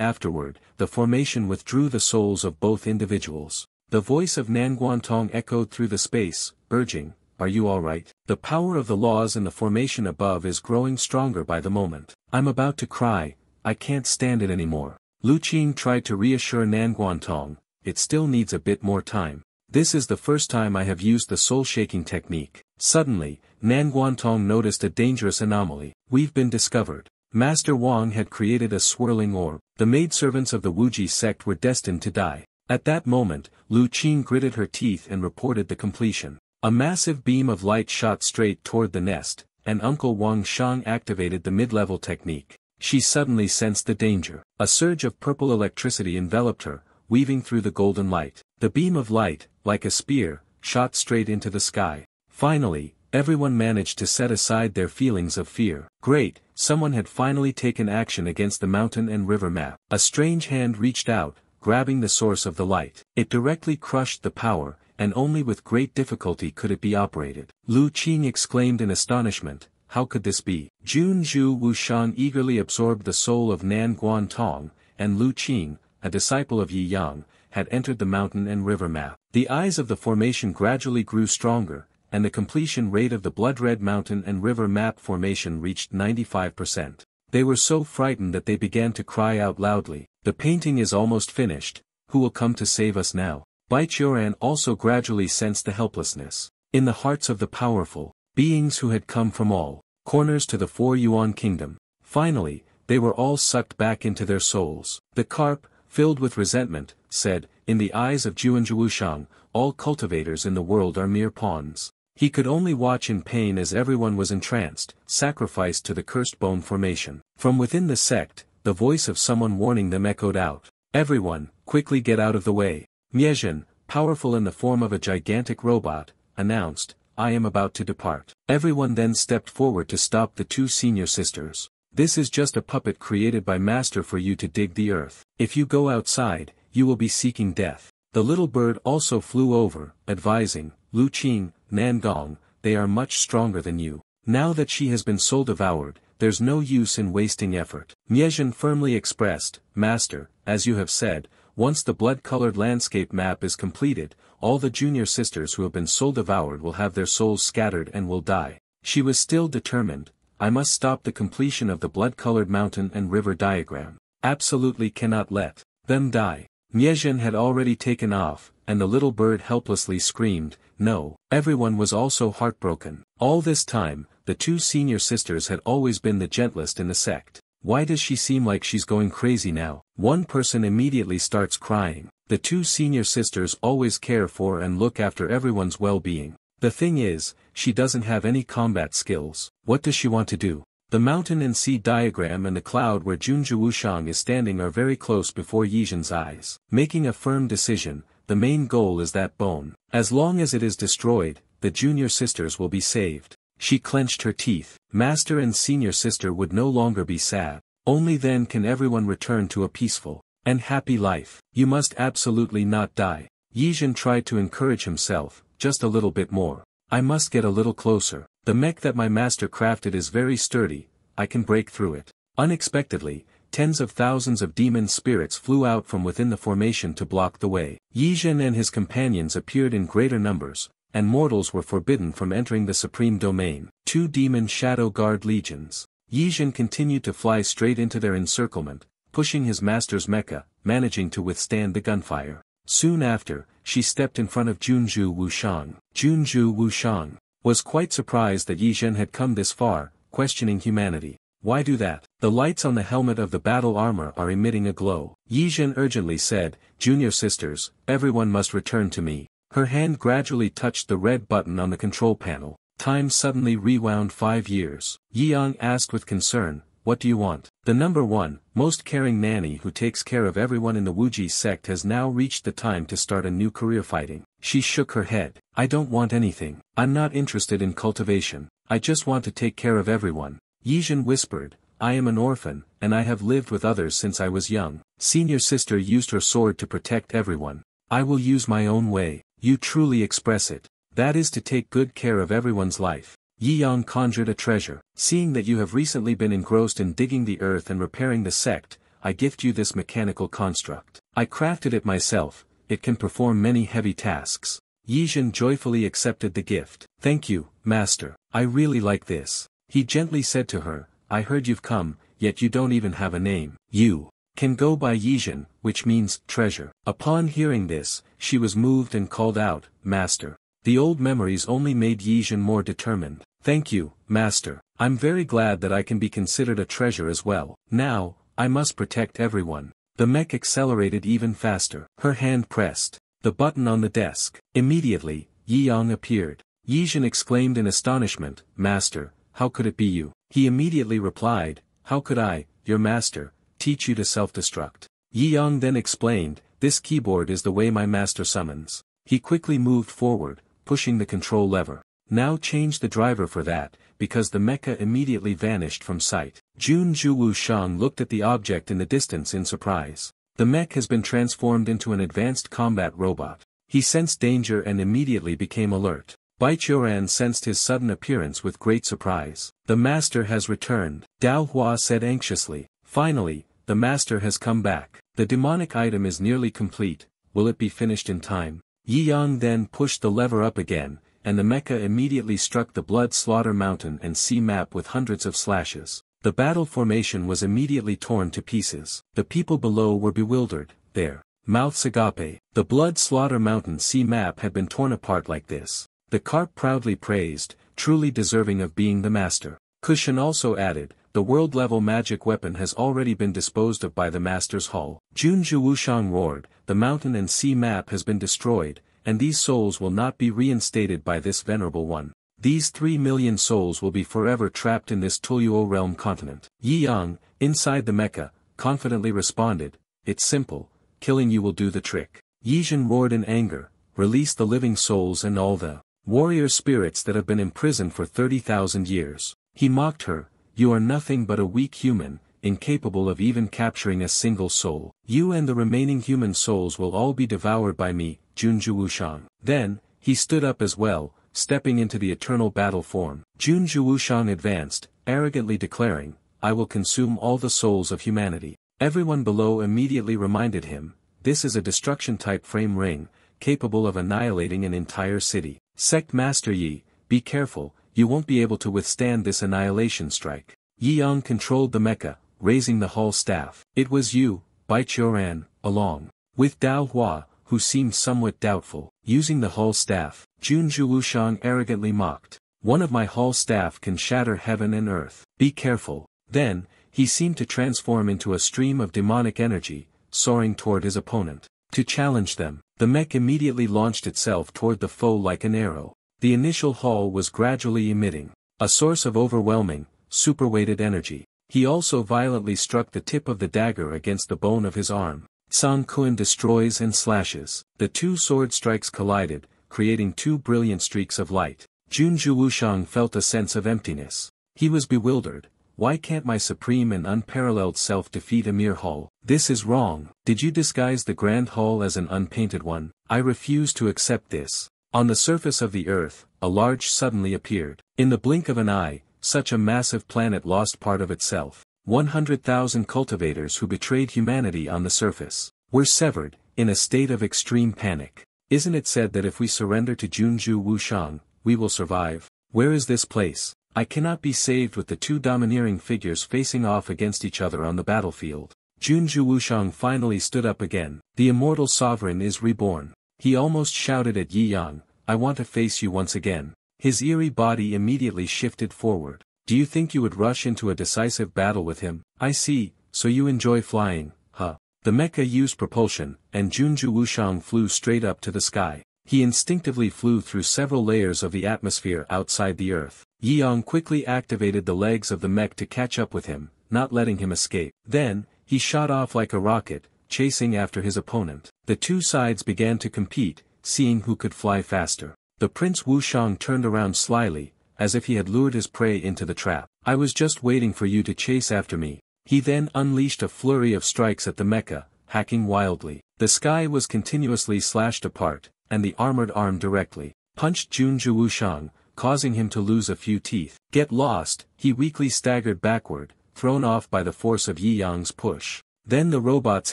afterward, the formation withdrew the souls of both individuals. The voice of Nan Guantong echoed through the space, urging, are you all right? The power of the laws in the formation above is growing stronger by the moment. I'm about to cry, I can't stand it anymore. Lu Qing tried to reassure Nan Guantong, it still needs a bit more time. This is the first time I have used the soul-shaking technique. Suddenly, Nan Guantong noticed a dangerous anomaly. We've been discovered. Master Wang had created a swirling orb. The maidservants of the Wuji sect were destined to die. At that moment, Lu Qing gritted her teeth and reported the completion. A massive beam of light shot straight toward the nest, and Uncle Wang Shang activated the mid-level technique. She suddenly sensed the danger. A surge of purple electricity enveloped her, weaving through the golden light. The beam of light, like a spear, shot straight into the sky. Finally, everyone managed to set aside their feelings of fear. Great, someone had finally taken action against the mountain and river map. A strange hand reached out, grabbing the source of the light. It directly crushed the power, and only with great difficulty could it be operated. Lu Qing exclaimed in astonishment, how could this be? Jun Zhu Wushan eagerly absorbed the soul of Nan Guantong, and Lu Qing, a disciple of Yi Yang, had entered the mountain and river map. The eyes of the formation gradually grew stronger, and the completion rate of the blood-red mountain and river map formation reached 95%. They were so frightened that they began to cry out loudly. The painting is almost finished, who will come to save us now? Bai Qiuran also gradually sensed the helplessness. In the hearts of the powerful, beings who had come from all corners to the 4 Yuan kingdom. Finally, they were all sucked back into their souls. The carp, filled with resentment, said, in the eyes of Juanzhu Wushang, all cultivators in the world are mere pawns. He could only watch in pain as everyone was entranced, sacrificed to the cursed bone formation. From within the sect, the voice of someone warning them echoed out. Everyone, quickly get out of the way. Miezhen, powerful in the form of a gigantic robot, announced, I am about to depart. Everyone then stepped forward to stop the two senior sisters. This is just a puppet created by Master for you to dig the earth. If you go outside, you will be seeking death. The little bird also flew over, advising, Lu Qing, Nangong, they are much stronger than you. Now that she has been soul devoured, there's no use in wasting effort. Miezhen firmly expressed, Master, as you have said, once the blood-colored landscape map is completed, all the junior sisters who have been soul devoured will have their souls scattered and will die. She was still determined, I must stop the completion of the blood-colored mountain and river diagram. Absolutely cannot let them die. Miezhen had already taken off, and the little bird helplessly screamed, no. Everyone was also heartbroken. All this time, the two senior sisters had always been the gentlest in the sect. Why does she seem like she's going crazy now? One person immediately starts crying. The two senior sisters always care for and look after everyone's well-being. The thing is, she doesn't have any combat skills. What does she want to do? The mountain and sea diagram and the cloud where Junzhu Wushang is standing are very close before Yizhen's eyes. Making a firm decision, the main goal is that bone. As long as it is destroyed, the junior sisters will be saved. She clenched her teeth. Master and senior sister would no longer be sad. Only then can everyone return to a peaceful and happy life. You must absolutely not die. Yizhen tried to encourage himself, just a little bit more. I must get a little closer. The mech that my master crafted is very sturdy, I can break through it. Unexpectedly, tens of thousands of demon spirits flew out from within the formation to block the way. Yizhen and his companions appeared in greater numbers, and mortals were forbidden from entering the supreme domain. 2 demon shadow guard legions. Yi Zhen continued to fly straight into their encirclement, pushing his master's mecha, managing to withstand the gunfire. Soon after, she stepped in front of Junju Wushang. Junju Wushang was quite surprised that Yi Zhen had come this far, questioning humanity. Why do that? The lights on the helmet of the battle armor are emitting a glow. Yi Zhen urgently said, Junior sisters, everyone must return to me. Her hand gradually touched the red button on the control panel. Time suddenly rewound 5 years. Yi Yang asked with concern, what do you want? The number 1, most caring nanny who takes care of everyone in the Wuji sect has now reached the time to start a new career fighting. She shook her head. I don't want anything. I'm not interested in cultivation. I just want to take care of everyone. Yi Zhen whispered, I am an orphan, and I have lived with others since I was young. Senior sister used her sword to protect everyone. I will use my own way. You truly express it. That is to take good care of everyone's life. Yi Yang conjured a treasure. Seeing that you have recently been engrossed in digging the earth and repairing the sect, I gift you this mechanical construct. I crafted it myself, it can perform many heavy tasks. Yi Zhen joyfully accepted the gift. Thank you, master. I really like this. He gently said to her, I heard you've come, yet you don't even have a name. You can go by Yi Zhen, which means treasure. Upon hearing this, she was moved and called out, Master. The old memories only made Yi Zhen more determined. Thank you, Master. I'm very glad that I can be considered a treasure as well. Now, I must protect everyone. The mech accelerated even faster. Her hand pressed the button on the desk. Immediately, Yi Yang appeared. Yi Zhen exclaimed in astonishment, Master, how could it be you? He immediately replied, how could I, your master, teach you to self-destruct? Yi Yang then explained, this keyboard is the way my master summons. He quickly moved forward, pushing the control lever. Now change the driver for that, because the mecha immediately vanished from sight. Junju Wushang looked at the object in the distance in surprise. The mech has been transformed into an advanced combat robot. He sensed danger and immediately became alert. Bai Qiuran sensed his sudden appearance with great surprise. The master has returned, Dao Hua said anxiously. Finally, the master has come back. The demonic item is nearly complete, will it be finished in time? Yi Yang then pushed the lever up again, and the mecha immediately struck the blood slaughter mountain and sea map with hundreds of slashes. The battle formation was immediately torn to pieces. The people below were bewildered, their mouths agape. The blood slaughter mountain sea map had been torn apart like this. The carp proudly praised, truly deserving of being the master. Kushan also added, the world-level magic weapon has already been disposed of by the master's hull. Junju Wushang roared, the mountain and sea map has been destroyed, and these souls will not be reinstated by this venerable one. These 3 million souls will be forever trapped in this Tuyuo realm continent. Yi Yang, inside the mecha, confidently responded, it's simple, killing you will do the trick. Yi Zhen roared in anger, release the living souls and all the warrior spirits that have been imprisoned for 30,000 years. He mocked her, you are nothing but a weak human, incapable of even capturing a single soul. You and the remaining human souls will all be devoured by me, Junju Wushang. Then, he stood up as well, stepping into the eternal battle form. Junju Wushang advanced, arrogantly declaring, I will consume all the souls of humanity. Everyone below immediately reminded him, this is a destruction-type frame ring, capable of annihilating an entire city. Sect Master Yi, be careful, you won't be able to withstand this annihilation strike. Yi Yang controlled the mecha, raising the hull staff. It was you, Bai Qiuran, along with Dao Hua, who seemed somewhat doubtful. Using the hull staff, Junju Wushang arrogantly mocked. One of my hull staff can shatter heaven and earth. Be careful. Then, he seemed to transform into a stream of demonic energy, soaring toward his opponent. To challenge them, the mech immediately launched itself toward the foe like an arrow. The initial hull was gradually emitting a source of overwhelming, superweighted energy. He also violently struck the tip of the dagger against the bone of his arm. Song Kun destroys and slashes. The 2 sword strikes collided, creating 2 brilliant streaks of light. Junju Wushang felt a sense of emptiness. He was bewildered. Why can't my supreme and unparalleled self defeat a mere hull? This is wrong. Did you disguise the grand hull as an unpainted one? I refuse to accept this. On the surface of the earth, a large suddenly appeared. In the blink of an eye, such a massive planet lost part of itself. 100,000 cultivators who betrayed humanity on the surface were severed, in a state of extreme panic. Isn't it said that if we surrender to Junju Wushang, we will survive? Where is this place? I cannot be saved with the two domineering figures facing off against each other on the battlefield. Junju Wushang finally stood up again. The immortal sovereign is reborn. He almost shouted at Yi Yang, I want to face you once again. His eerie body immediately shifted forward. Do you think you would rush into a decisive battle with him? I see, so you enjoy flying, huh? The mecha used propulsion, and Junju Wushang flew straight up to the sky. He instinctively flew through several layers of the atmosphere outside the Earth. Yi Yang quickly activated the legs of the mech to catch up with him, not letting him escape. Then, he shot off like a rocket, chasing after his opponent. The two sides began to compete, seeing who could fly faster. The Prince Wushang turned around slyly, as if he had lured his prey into the trap. I was just waiting for you to chase after me. He then unleashed a flurry of strikes at the mecha, hacking wildly. The sky was continuously slashed apart, and the armored arm directly punched Junju Wushang, causing him to lose a few teeth. Get lost, he weakly staggered backward, thrown off by the force of Yi Yang's push. Then the robot's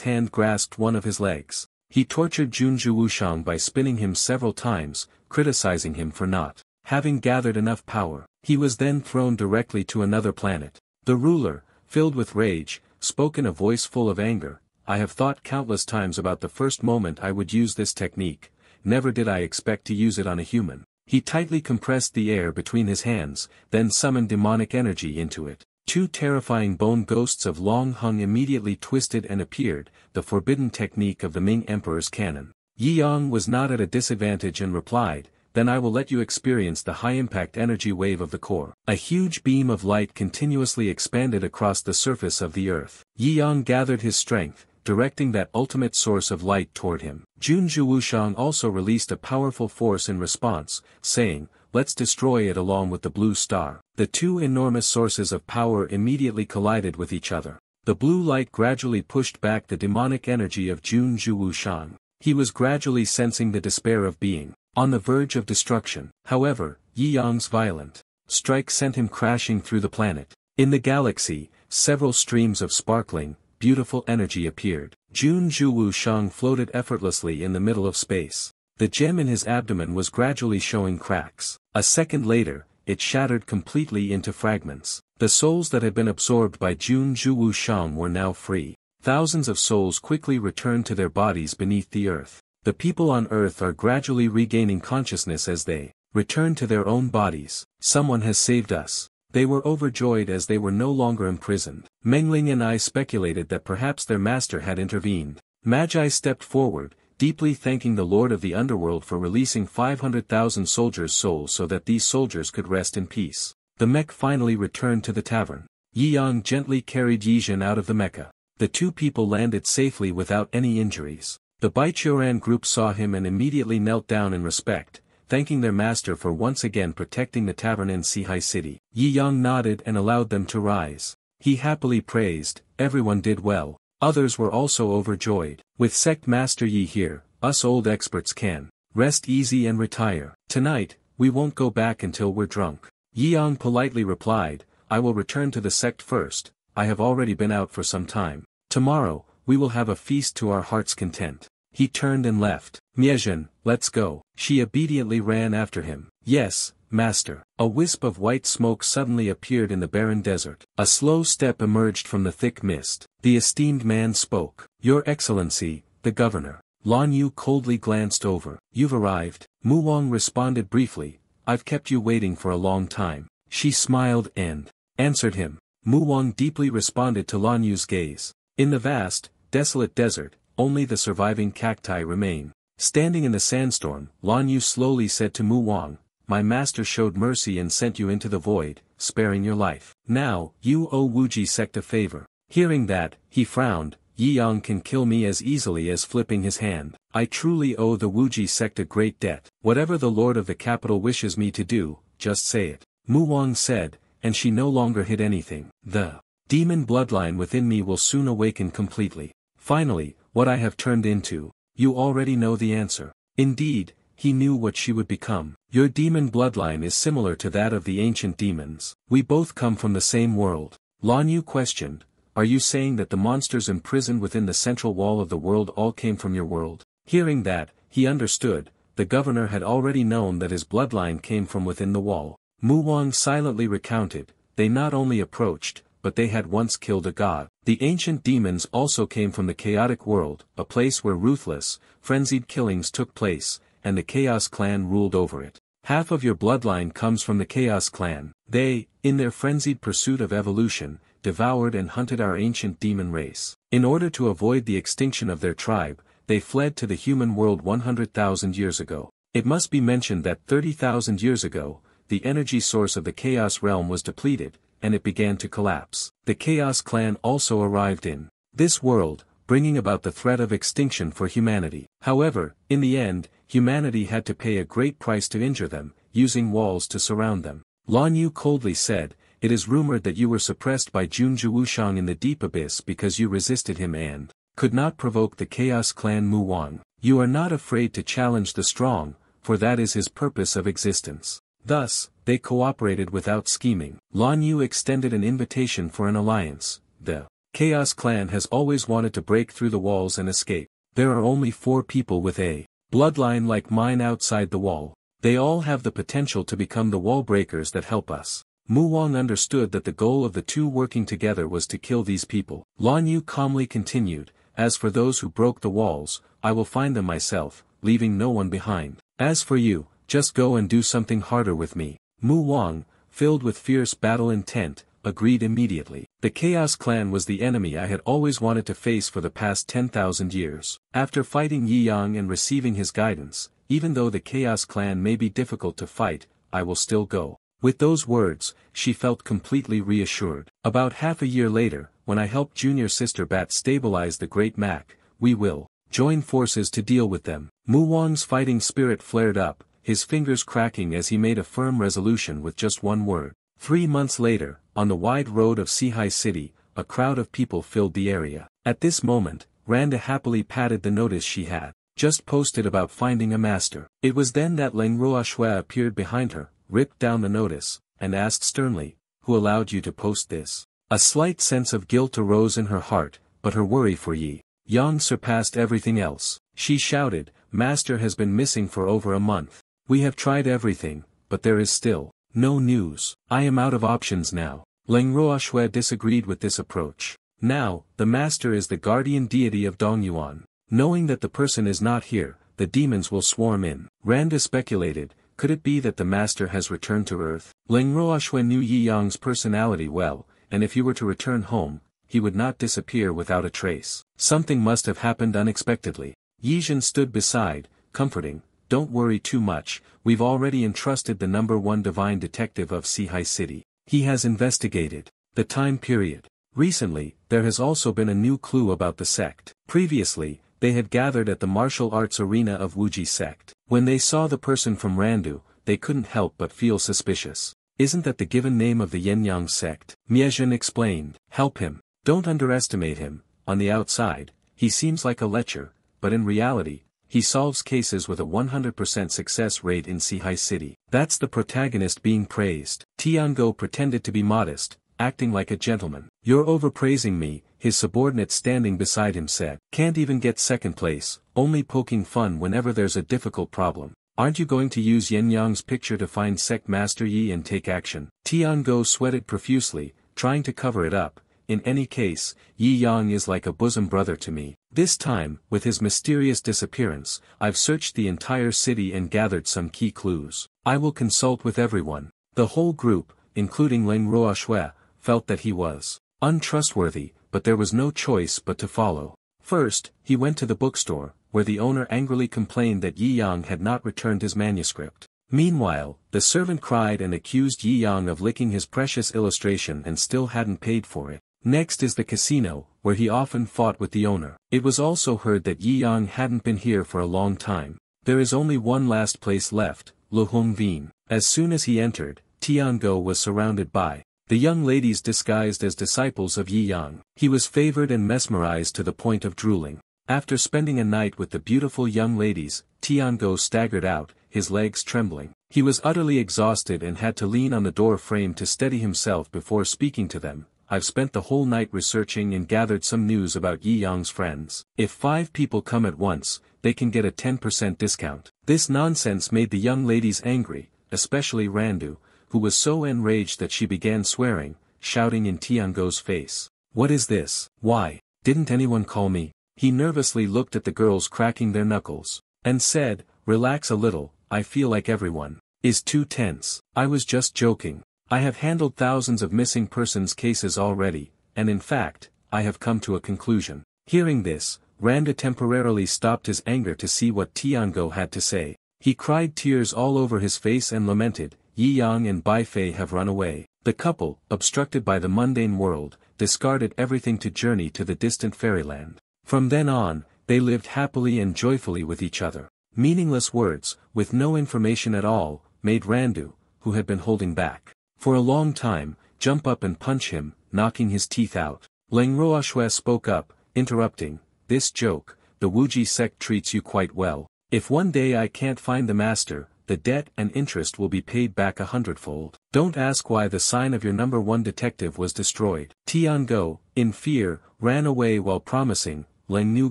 hand grasped one of his legs. He tortured Junju Wushang by spinning him several times, criticizing him for not having gathered enough power. He was then thrown directly to another planet. The ruler, filled with rage, spoke in a voice full of anger. I have thought countless times about the first moment I would use this technique. Never did I expect to use it on a human. He tightly compressed the air between his hands, then summoned demonic energy into it. Two terrifying bone ghosts of Long Hung immediately twisted and appeared, the forbidden technique of the Ming Emperor's cannon. Yi Yang was not at a disadvantage and replied, then I will let you experience the high-impact energy wave of the core. A huge beam of light continuously expanded across the surface of the earth. Yi Yang gathered his strength, directing that ultimate source of light toward him. Junju Wushang also released a powerful force in response, saying, let's destroy it along with the blue star. The two enormous sources of power immediately collided with each other. The blue light gradually pushed back the demonic energy of Junju Wushang. He was gradually sensing the despair of being on the verge of destruction. However, Yi Yang's violent strike sent him crashing through the planet. In the galaxy, several streams of sparkling, beautiful energy appeared. Junju Wushang floated effortlessly in the middle of space. The gem in his abdomen was gradually showing cracks. A second later, it shattered completely into fragments. The souls that had been absorbed by Junju Wushang were now free. Thousands of souls quickly returned to their bodies beneath the earth. The people on earth are gradually regaining consciousness as they return to their own bodies. Someone has saved us. They were overjoyed as they were no longer imprisoned. Mengling and I speculated that perhaps their master had intervened. Magi stepped forward, deeply thanking the Lord of the Underworld for releasing 500,000 soldiers' souls so that these soldiers could rest in peace. The mech finally returned to the tavern. Yi Yang gently carried Yizhen out of the mecha. The two people landed safely without any injuries. The Baichuran group saw him and immediately knelt down in respect, thanking their master for once again protecting the tavern in Sihai City. Yi Yang nodded and allowed them to rise. He happily praised, everyone did well. Others were also overjoyed. With Sect Master Yi here, us old experts can rest easy and retire. Tonight, we won't go back until we're drunk. Yi Yang politely replied, I will return to the sect first, I have already been out for some time. Tomorrow, we will have a feast to our heart's content. He turned and left. Miezhen, let's go. She obediently ran after him. Yes, master. A wisp of white smoke suddenly appeared in the barren desert. A slow step emerged from the thick mist. The esteemed man spoke. Your Excellency, the governor. Lan Yu coldly glanced over. You've arrived. Mu Wang responded briefly. I've kept you waiting for a long time. She smiled and answered him. Mu Wang deeply responded to Lan Yu's gaze. In the vast, desolate desert, only the surviving cacti remain. Standing in the sandstorm, Lan Yu slowly said to Mu Wang, my master showed mercy and sent you into the void, sparing your life. Now, you owe Wuji sect a favor. Hearing that, he frowned, Yi Yang can kill me as easily as flipping his hand. I truly owe the Wuji sect a great debt. Whatever the lord of the capital wishes me to do, just say it. Mu Wang said, and she no longer hid anything. The demon bloodline within me will soon awaken completely. Finally, what I have turned into, you already know the answer. Indeed, he knew what she would become. Your demon bloodline is similar to that of the ancient demons. We both come from the same world. Lan Yu questioned, are you saying that the monsters imprisoned within the central wall of the world all came from your world? Hearing that, he understood, the governor had already known that his bloodline came from within the wall. Mu Wang silently recounted, they not only approached, but they had once killed a god. The ancient demons also came from the chaotic world, a place where ruthless, frenzied killings took place, and the Chaos Clan ruled over it. Half of your bloodline comes from the Chaos Clan. They, in their frenzied pursuit of evolution, devoured and hunted our ancient demon race. In order to avoid the extinction of their tribe, they fled to the human world 100,000 years ago. It must be mentioned that 30,000 years ago, the energy source of the Chaos Realm was depleted, and it began to collapse. The Chaos Clan also arrived in this world, bringing about the threat of extinction for humanity. However, in the end, humanity had to pay a great price to injure them, using walls to surround them. Lan Yu coldly said, it is rumored that you were suppressed by Junju Wushang in the deep abyss because you resisted him and could not provoke the Chaos Clan Mu Wang. You are not afraid to challenge the strong, for that is his purpose of existence. Thus, they cooperated without scheming. Lan Yu extended an invitation for an alliance. The Chaos Clan has always wanted to break through the walls and escape. There are only 4 people with a bloodline like mine outside the wall. They all have the potential to become the wall breakers that help us. Mu Wang understood that the goal of the two working together was to kill these people. Lan Yu calmly continued, as for those who broke the walls, I will find them myself, leaving no one behind. As for you, just go and do something harder with me. Mu Wang, filled with fierce battle intent, agreed immediately. The Chaos Clan was the enemy I had always wanted to face for the past 10,000 years. After fighting Yi Yang and receiving his guidance, even though the Chaos Clan may be difficult to fight, I will still go. With those words, she felt completely reassured. About half a year later, when I helped junior sister Bat stabilize the Great Mac, we will join forces to deal with them. Mu Wang's fighting spirit flared up, his fingers cracking as he made a firm resolution with just one word. 3 months later, on the wide road of Sihai City, a crowd of people filled the area. At this moment, Randa happily patted the notice she had just posted about finding a master. It was then that Leng Ruoxue appeared behind her, ripped down the notice, and asked sternly, who allowed you to post this? A slight sense of guilt arose in her heart, but her worry for Yi Yang surpassed everything else. She shouted, Master has been missing for over a month. We have tried everything, but there is still no news. I am out of options now. Leng Ruoxue disagreed with this approach. Now, the master is the guardian deity of Dongyuan. Knowing that the person is not here, the demons will swarm in. Randa speculated, could it be that the master has returned to Earth? Leng Ruoxue knew Yi Yang's personality well, and if he were to return home, he would not disappear without a trace. Something must have happened unexpectedly. Yi Zhen stood beside, comforting, don't worry too much, we've already entrusted the #1 divine detective of Sihai City. He has investigated the time period. Recently, there has also been a new clue about the sect. Previously, they had gathered at the martial arts arena of Wuji sect. When they saw the person from Randu, they couldn't help but feel suspicious. Isn't that the given name of the Yenyang sect? Miezhen explained. Help him. Don't underestimate him. On the outside, he seems like a lecher, but in reality, he solves cases with a 100% success rate in Sihai City. That's the protagonist being praised. Tiango pretended to be modest, acting like a gentleman. You're overpraising me, his subordinate standing beside him said. Can't even get second place, only poking fun whenever there's a difficult problem. Aren't you going to use Yen Yang's picture to find Sect Master Yi and take action? Tiango sweated profusely, trying to cover it up. In any case, Yi Yang is like a bosom brother to me. This time, with his mysterious disappearance, I've searched the entire city and gathered some key clues. I will consult with everyone. The whole group, including Leng Ruoxue, felt that he was untrustworthy, but there was no choice but to follow. First, he went to the bookstore, where the owner angrily complained that Yi Yang had not returned his manuscript. Meanwhile, the servant cried and accused Yi Yang of licking his precious illustration and still hadn't paid for it. Next is the casino, where he often fought with the owner. It was also heard that Yi Yang hadn't been here for a long time. There is only one last place left, Le Hong Vin. As soon as he entered, Tiango was surrounded by the young ladies disguised as disciples of Yi Yang. He was favored and mesmerized to the point of drooling. After spending a night with the beautiful young ladies, Tiango staggered out, his legs trembling. He was utterly exhausted and had to lean on the door frame to steady himself before speaking to them. I've spent the whole night researching and gathered some news about Yi Yang's friends. If 5 people come at once, they can get a 10% discount. This nonsense made the young ladies angry, especially Randu, who was so enraged that she began swearing, shouting in Tiango's face. "What is this? Why, didn't anyone call me?" He nervously looked at the girls cracking their knuckles, and said, "Relax a little, I feel like everyone is too tense. I was just joking. I have handled thousands of missing persons cases already, and in fact, I have come to a conclusion." Hearing this, Randa temporarily stopped his anger to see what Tiango had to say. He cried tears all over his face and lamented, "Yi Yang and Bai Fei have run away." The couple, obstructed by the mundane world, discarded everything to journey to the distant fairyland. From then on, they lived happily and joyfully with each other. Meaningless words, with no information at all, made Randu, who had been holding back for a long time, jump up and punch him, knocking his teeth out. Leng Ruoxue spoke up, interrupting, "This joke, the Wuji sect treats you quite well. If one day I can't find the master, the debt and interest will be paid back 100-fold. Don't ask why the sign of your number one detective was destroyed." Tiango, in fear, ran away while promising, "Leng New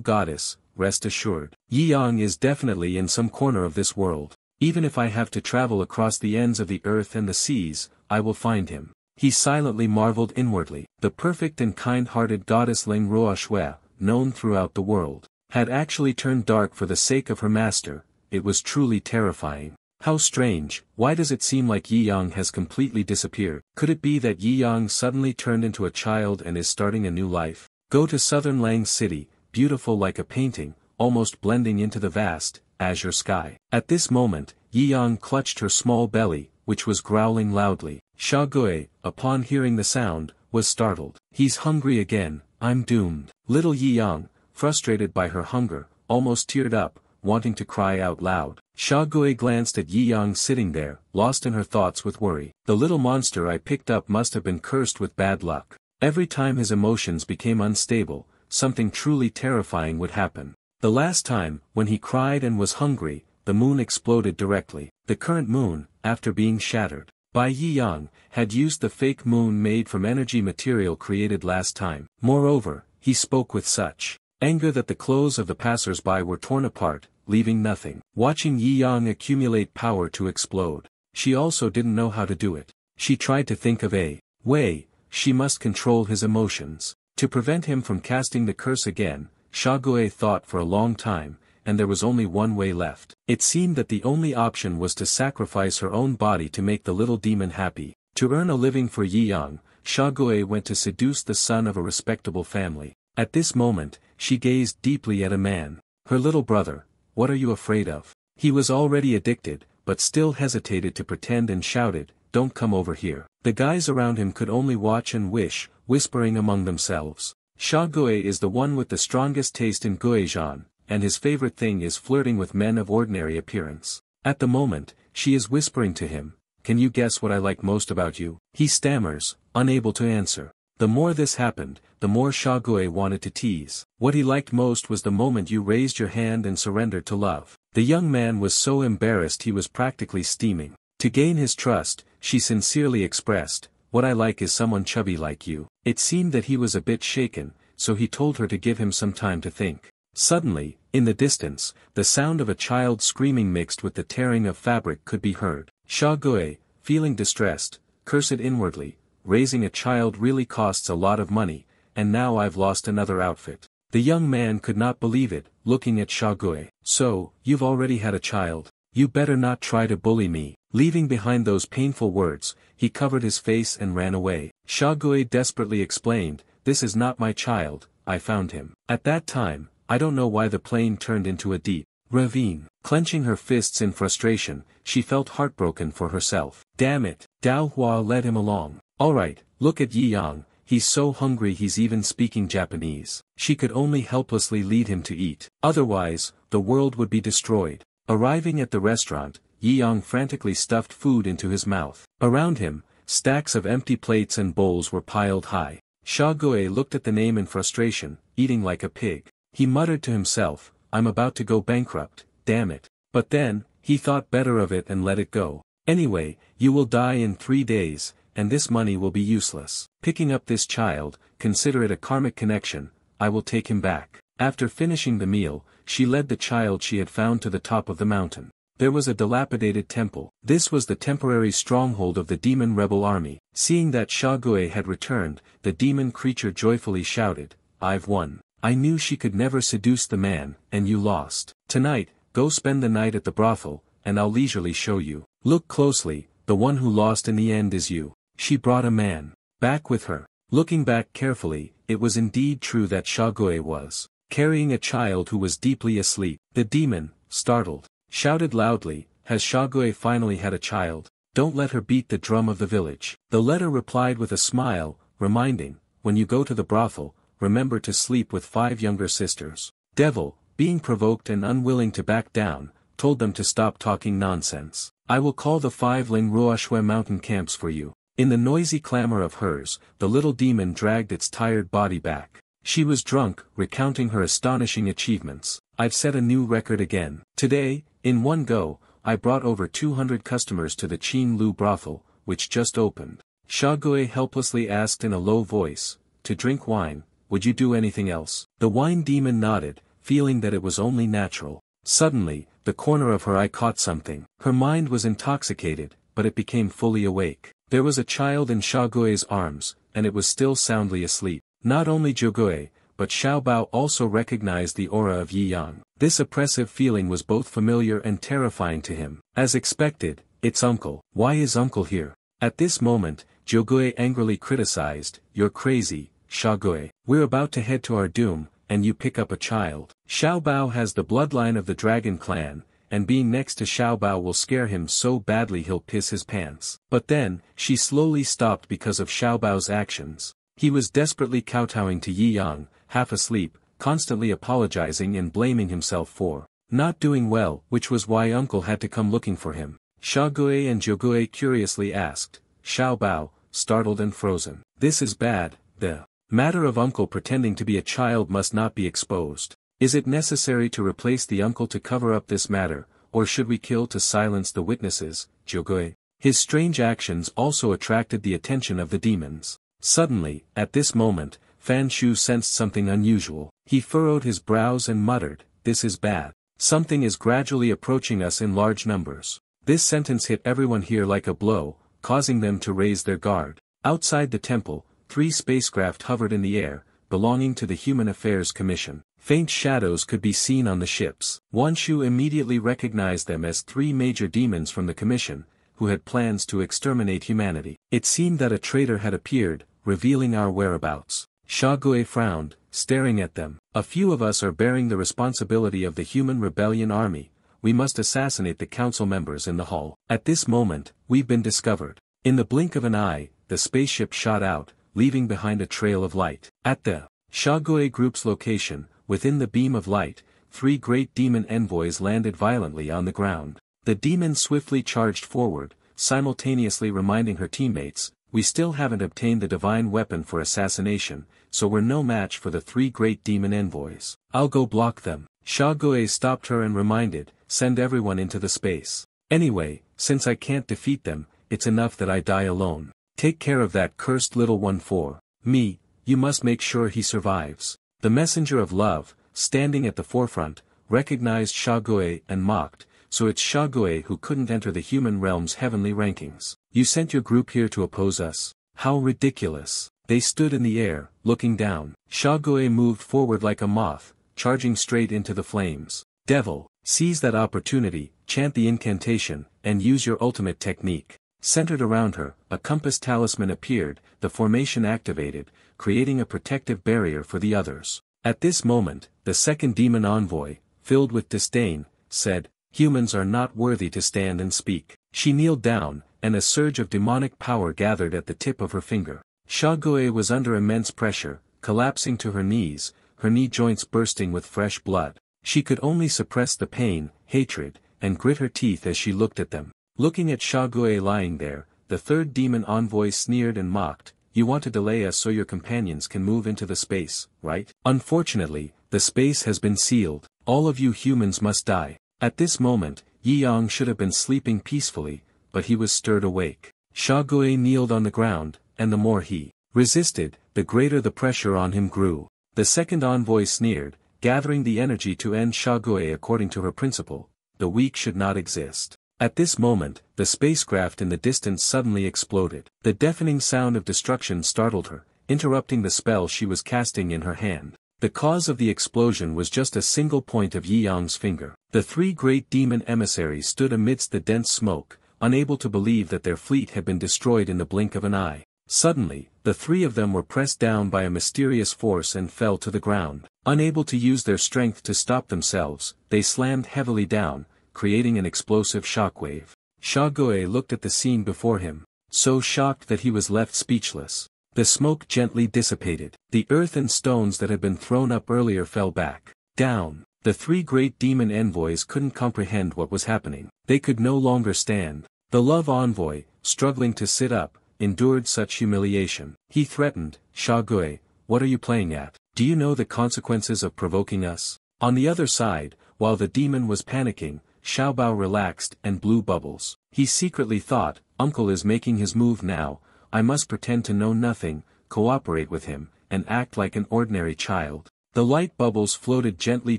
Goddess, rest assured. Yi Yang is definitely in some corner of this world. Even if I have to travel across the ends of the earth and the seas, I will find him." He silently marveled inwardly. The perfect and kind-hearted goddess Leng Ruoxue, known throughout the world, had actually turned dark for the sake of her master. It was truly terrifying. How strange, why does it seem like Yi Yang has completely disappeared? Could it be that Yi Yang suddenly turned into a child and is starting a new life? Go to southern Lang City, beautiful like a painting, almost blending into the vast, azure sky. At this moment, Yi Yang clutched her small belly, which was growling loudly. Xiaogui, upon hearing the sound, was startled. "He's hungry again, I'm doomed." Little Yi Yang, frustrated by her hunger, almost teared up, wanting to cry out loud. Xiaogui glanced at Yi Yang sitting there, lost in her thoughts with worry. "The little monster I picked up must have been cursed with bad luck. Every time his emotions became unstable, something truly terrifying would happen. The last time, when he cried and was hungry, the moon exploded directly. The current moon, after being shattered by Yi Yang, had used the fake moon made from energy material created last time. Moreover, he spoke with such anger that the clothes of the passers-by were torn apart, leaving nothing. Watching Yi Yang accumulate power to explode, she also didn't know how to do it. She tried to think of a way. She must control his emotions. To prevent him from casting the curse again, Xiaogui thought for a long time, and there was only one way left. It seemed that the only option was to sacrifice her own body to make the little demon happy. To earn a living for Yi Yang, Xiaogui went to seduce the son of a respectable family. At this moment, she gazed deeply at a man. Her little brother. "What are you afraid of?" He was already addicted, but still hesitated to pretend and shouted, "Don't come over here." The guys around him could only watch and wish, whispering among themselves. Xiaogui is the one with the strongest taste in Guizhan, and his favorite thing is flirting with men of ordinary appearance. At the moment, she is whispering to him, "Can you guess what I like most about you?" He stammers, unable to answer. The more this happened, the more Xiaogui wanted to tease. "What he liked most was the moment you raised your hand and surrendered to love." The young man was so embarrassed he was practically steaming. To gain his trust, she sincerely expressed, "What I like is someone chubby like you." It seemed that he was a bit shaken, so he told her to give him some time to think. Suddenly, in the distance, the sound of a child screaming mixed with the tearing of fabric could be heard. Xiaogui, feeling distressed, cursed inwardly, "Raising a child really costs a lot of money, and now I've lost another outfit." The young man could not believe it, looking at Xiaogui. "So, you've already had a child? You better not try to bully me." Leaving behind those painful words, he covered his face and ran away. Xiaogui desperately explained, "This is not my child, I found him." At that time, I don't know why the plane turned into a deep ravine. Clenching her fists in frustration, she felt heartbroken for herself. Damn it, Dao Hua led him along. "Alright, look at Yi Yang, he's so hungry he's even speaking Japanese." She could only helplessly lead him to eat. Otherwise, the world would be destroyed. Arriving at the restaurant, Yi Yang frantically stuffed food into his mouth. Around him, stacks of empty plates and bowls were piled high. Xiaogui looked at the name in frustration, "Eating like a pig." He muttered to himself, "I'm about to go bankrupt, damn it." But then, he thought better of it and let it go. "Anyway, you will die in 3 days, and this money will be useless. Picking up this child, consider it a karmic connection, I will take him back." After finishing the meal, she led the child she had found to the top of the mountain. there was a dilapidated temple. This was the temporary stronghold of the demon rebel army. Seeing that Shagoe had returned, the demon creature joyfully shouted, "I've won. I knew she could never seduce the man, and you lost. Tonight, go spend the night at the brothel, and I'll leisurely show you. Look closely, the one who lost in the end is you." She brought a man back with her. Looking back carefully, it was indeed true that Shagoe was carrying a child who was deeply asleep. The demon, startled, shouted loudly, "Has Shagoe finally had a child? Don't let her beat the drum of the village." The letter replied with a smile, reminding, "When you go to the brothel, remember to sleep with 5 younger sisters." Devil, being provoked and unwilling to back down, told them to stop talking nonsense. "I will call the 5 Lingruoshue mountain camps for you." In the noisy clamor of hers, the little demon dragged its tired body back. She was drunk, recounting her astonishing achievements. "I've set a new record again. Today, in one go, I brought over 200 customers to the Qin Lu brothel, which just opened." Shagoe helplessly asked in a low voice, "To drink wine, would you do anything else?" The wine demon nodded, feeling that it was only natural. Suddenly, the corner of her eye caught something. Her mind was intoxicated, but it became fully awake. There was a child in Shagoe's arms, and it was still soundly asleep. Not only Jogoe, but Xiaobao also recognized the aura of Yi Yang. This oppressive feeling was both familiar and terrifying to him. As expected, it's Uncle. Why is Uncle here? At this moment, Jogoe angrily criticized, "You're crazy, Shagoe. We're about to head to our doom, and you pick up a child." Xiaobao has the bloodline of the dragon clan, and being next to Xiaobao will scare him so badly he'll piss his pants. But then, she slowly stopped because of Xiaobao's actions. He was desperately kowtowing to Yi Yang, half asleep, constantly apologizing and blaming himself for not doing well, which was why Uncle had to come looking for him. Shagoe and Jogoe curiously asked, Xiaobao, startled and frozen. "This is bad, the matter of Uncle pretending to be a child must not be exposed. Is it necessary to replace the uncle to cover up this matter, or should we kill to silence the witnesses, Jogoe?" His strange actions also attracted the attention of the demons. Suddenly, at this moment, Fan Shu sensed something unusual. He furrowed his brows and muttered, "This is bad. Something is gradually approaching us in large numbers." This sentence hit everyone here like a blow, causing them to raise their guard. Outside the temple, 3 spacecraft hovered in the air, belonging to the Human Affairs Commission. Faint shadows could be seen on the ships. Wanshu immediately recognized them as 3 major demons from the Commission, who had plans to exterminate humanity. It seemed that a traitor had appeared, revealing our whereabouts. Shagoe frowned, staring at them. "A few of us are bearing the responsibility of the Human Rebellion Army. We must assassinate the council members in the hall. At this moment, we've been discovered." In the blink of an eye, the spaceship shot out, leaving behind a trail of light. At the Shagoe group's location, within the beam of light, 3 great demon envoys landed violently on the ground. The demon swiftly charged forward, simultaneously reminding her teammates, "We still haven't obtained the divine weapon for assassination, so we're no match for the 3 great demon envoys. I'll go block them." Shagoe stopped her and reminded, "Send everyone into the space. Anyway, since I can't defeat them, it's enough that I die alone. Take care of that cursed little one for me. You must make sure he survives." The messenger of love, standing at the forefront, recognized Shagoe and mocked, "So it's Shagoe who couldn't enter the human realm's heavenly rankings. You sent your group here to oppose us? How ridiculous." They stood in the air, looking down. Shagoe moved forward like a moth, charging straight into the flames. "Devil, seize that opportunity, chant the incantation, and use your ultimate technique." Centered around her, a compass talisman appeared, the formation activated, creating a protective barrier for the others. At this moment, the second demon envoy, filled with disdain, said, "Humans are not worthy to stand and speak." She kneeled down, and a surge of demonic power gathered at the tip of her finger. Shagoe was under immense pressure, collapsing to her knees, her knee joints bursting with fresh blood. She could only suppress the pain, hatred, and grit her teeth as she looked at them. Looking at Shagoe lying there, the third demon envoy sneered and mocked, "You want to delay us so your companions can move into the space, right? Unfortunately, the space has been sealed. All of you humans must die." At this moment, Yi Yang should have been sleeping peacefully, but he was stirred awake. Shagoe kneeled on the ground, and the more he resisted, the greater the pressure on him grew. The second envoy sneered, gathering the energy to end Shagoe according to her principle, the weak should not exist. At this moment, the spacecraft in the distance suddenly exploded. The deafening sound of destruction startled her, interrupting the spell she was casting in her hand. The cause of the explosion was just a single point of Yi Yang's finger. The three great demon emissaries stood amidst the dense smoke, unable to believe that their fleet had been destroyed in the blink of an eye. Suddenly, the three of them were pressed down by a mysterious force and fell to the ground. Unable to use their strength to stop themselves, they slammed heavily down, creating an explosive shockwave. Shagoe looked at the scene before him, so shocked that he was left speechless. The smoke gently dissipated. The earth and stones that had been thrown up earlier fell back down. The three great demon envoys couldn't comprehend what was happening. They could no longer stand. The love envoy, struggling to sit up, endured such humiliation. He threatened, Shagoe, what are you playing at? Do you know the consequences of provoking us? On the other side, while the demon was panicking, Xiaobao relaxed and blew bubbles. He secretly thought, uncle is making his move now, I must pretend to know nothing, cooperate with him, and act like an ordinary child. The light bubbles floated gently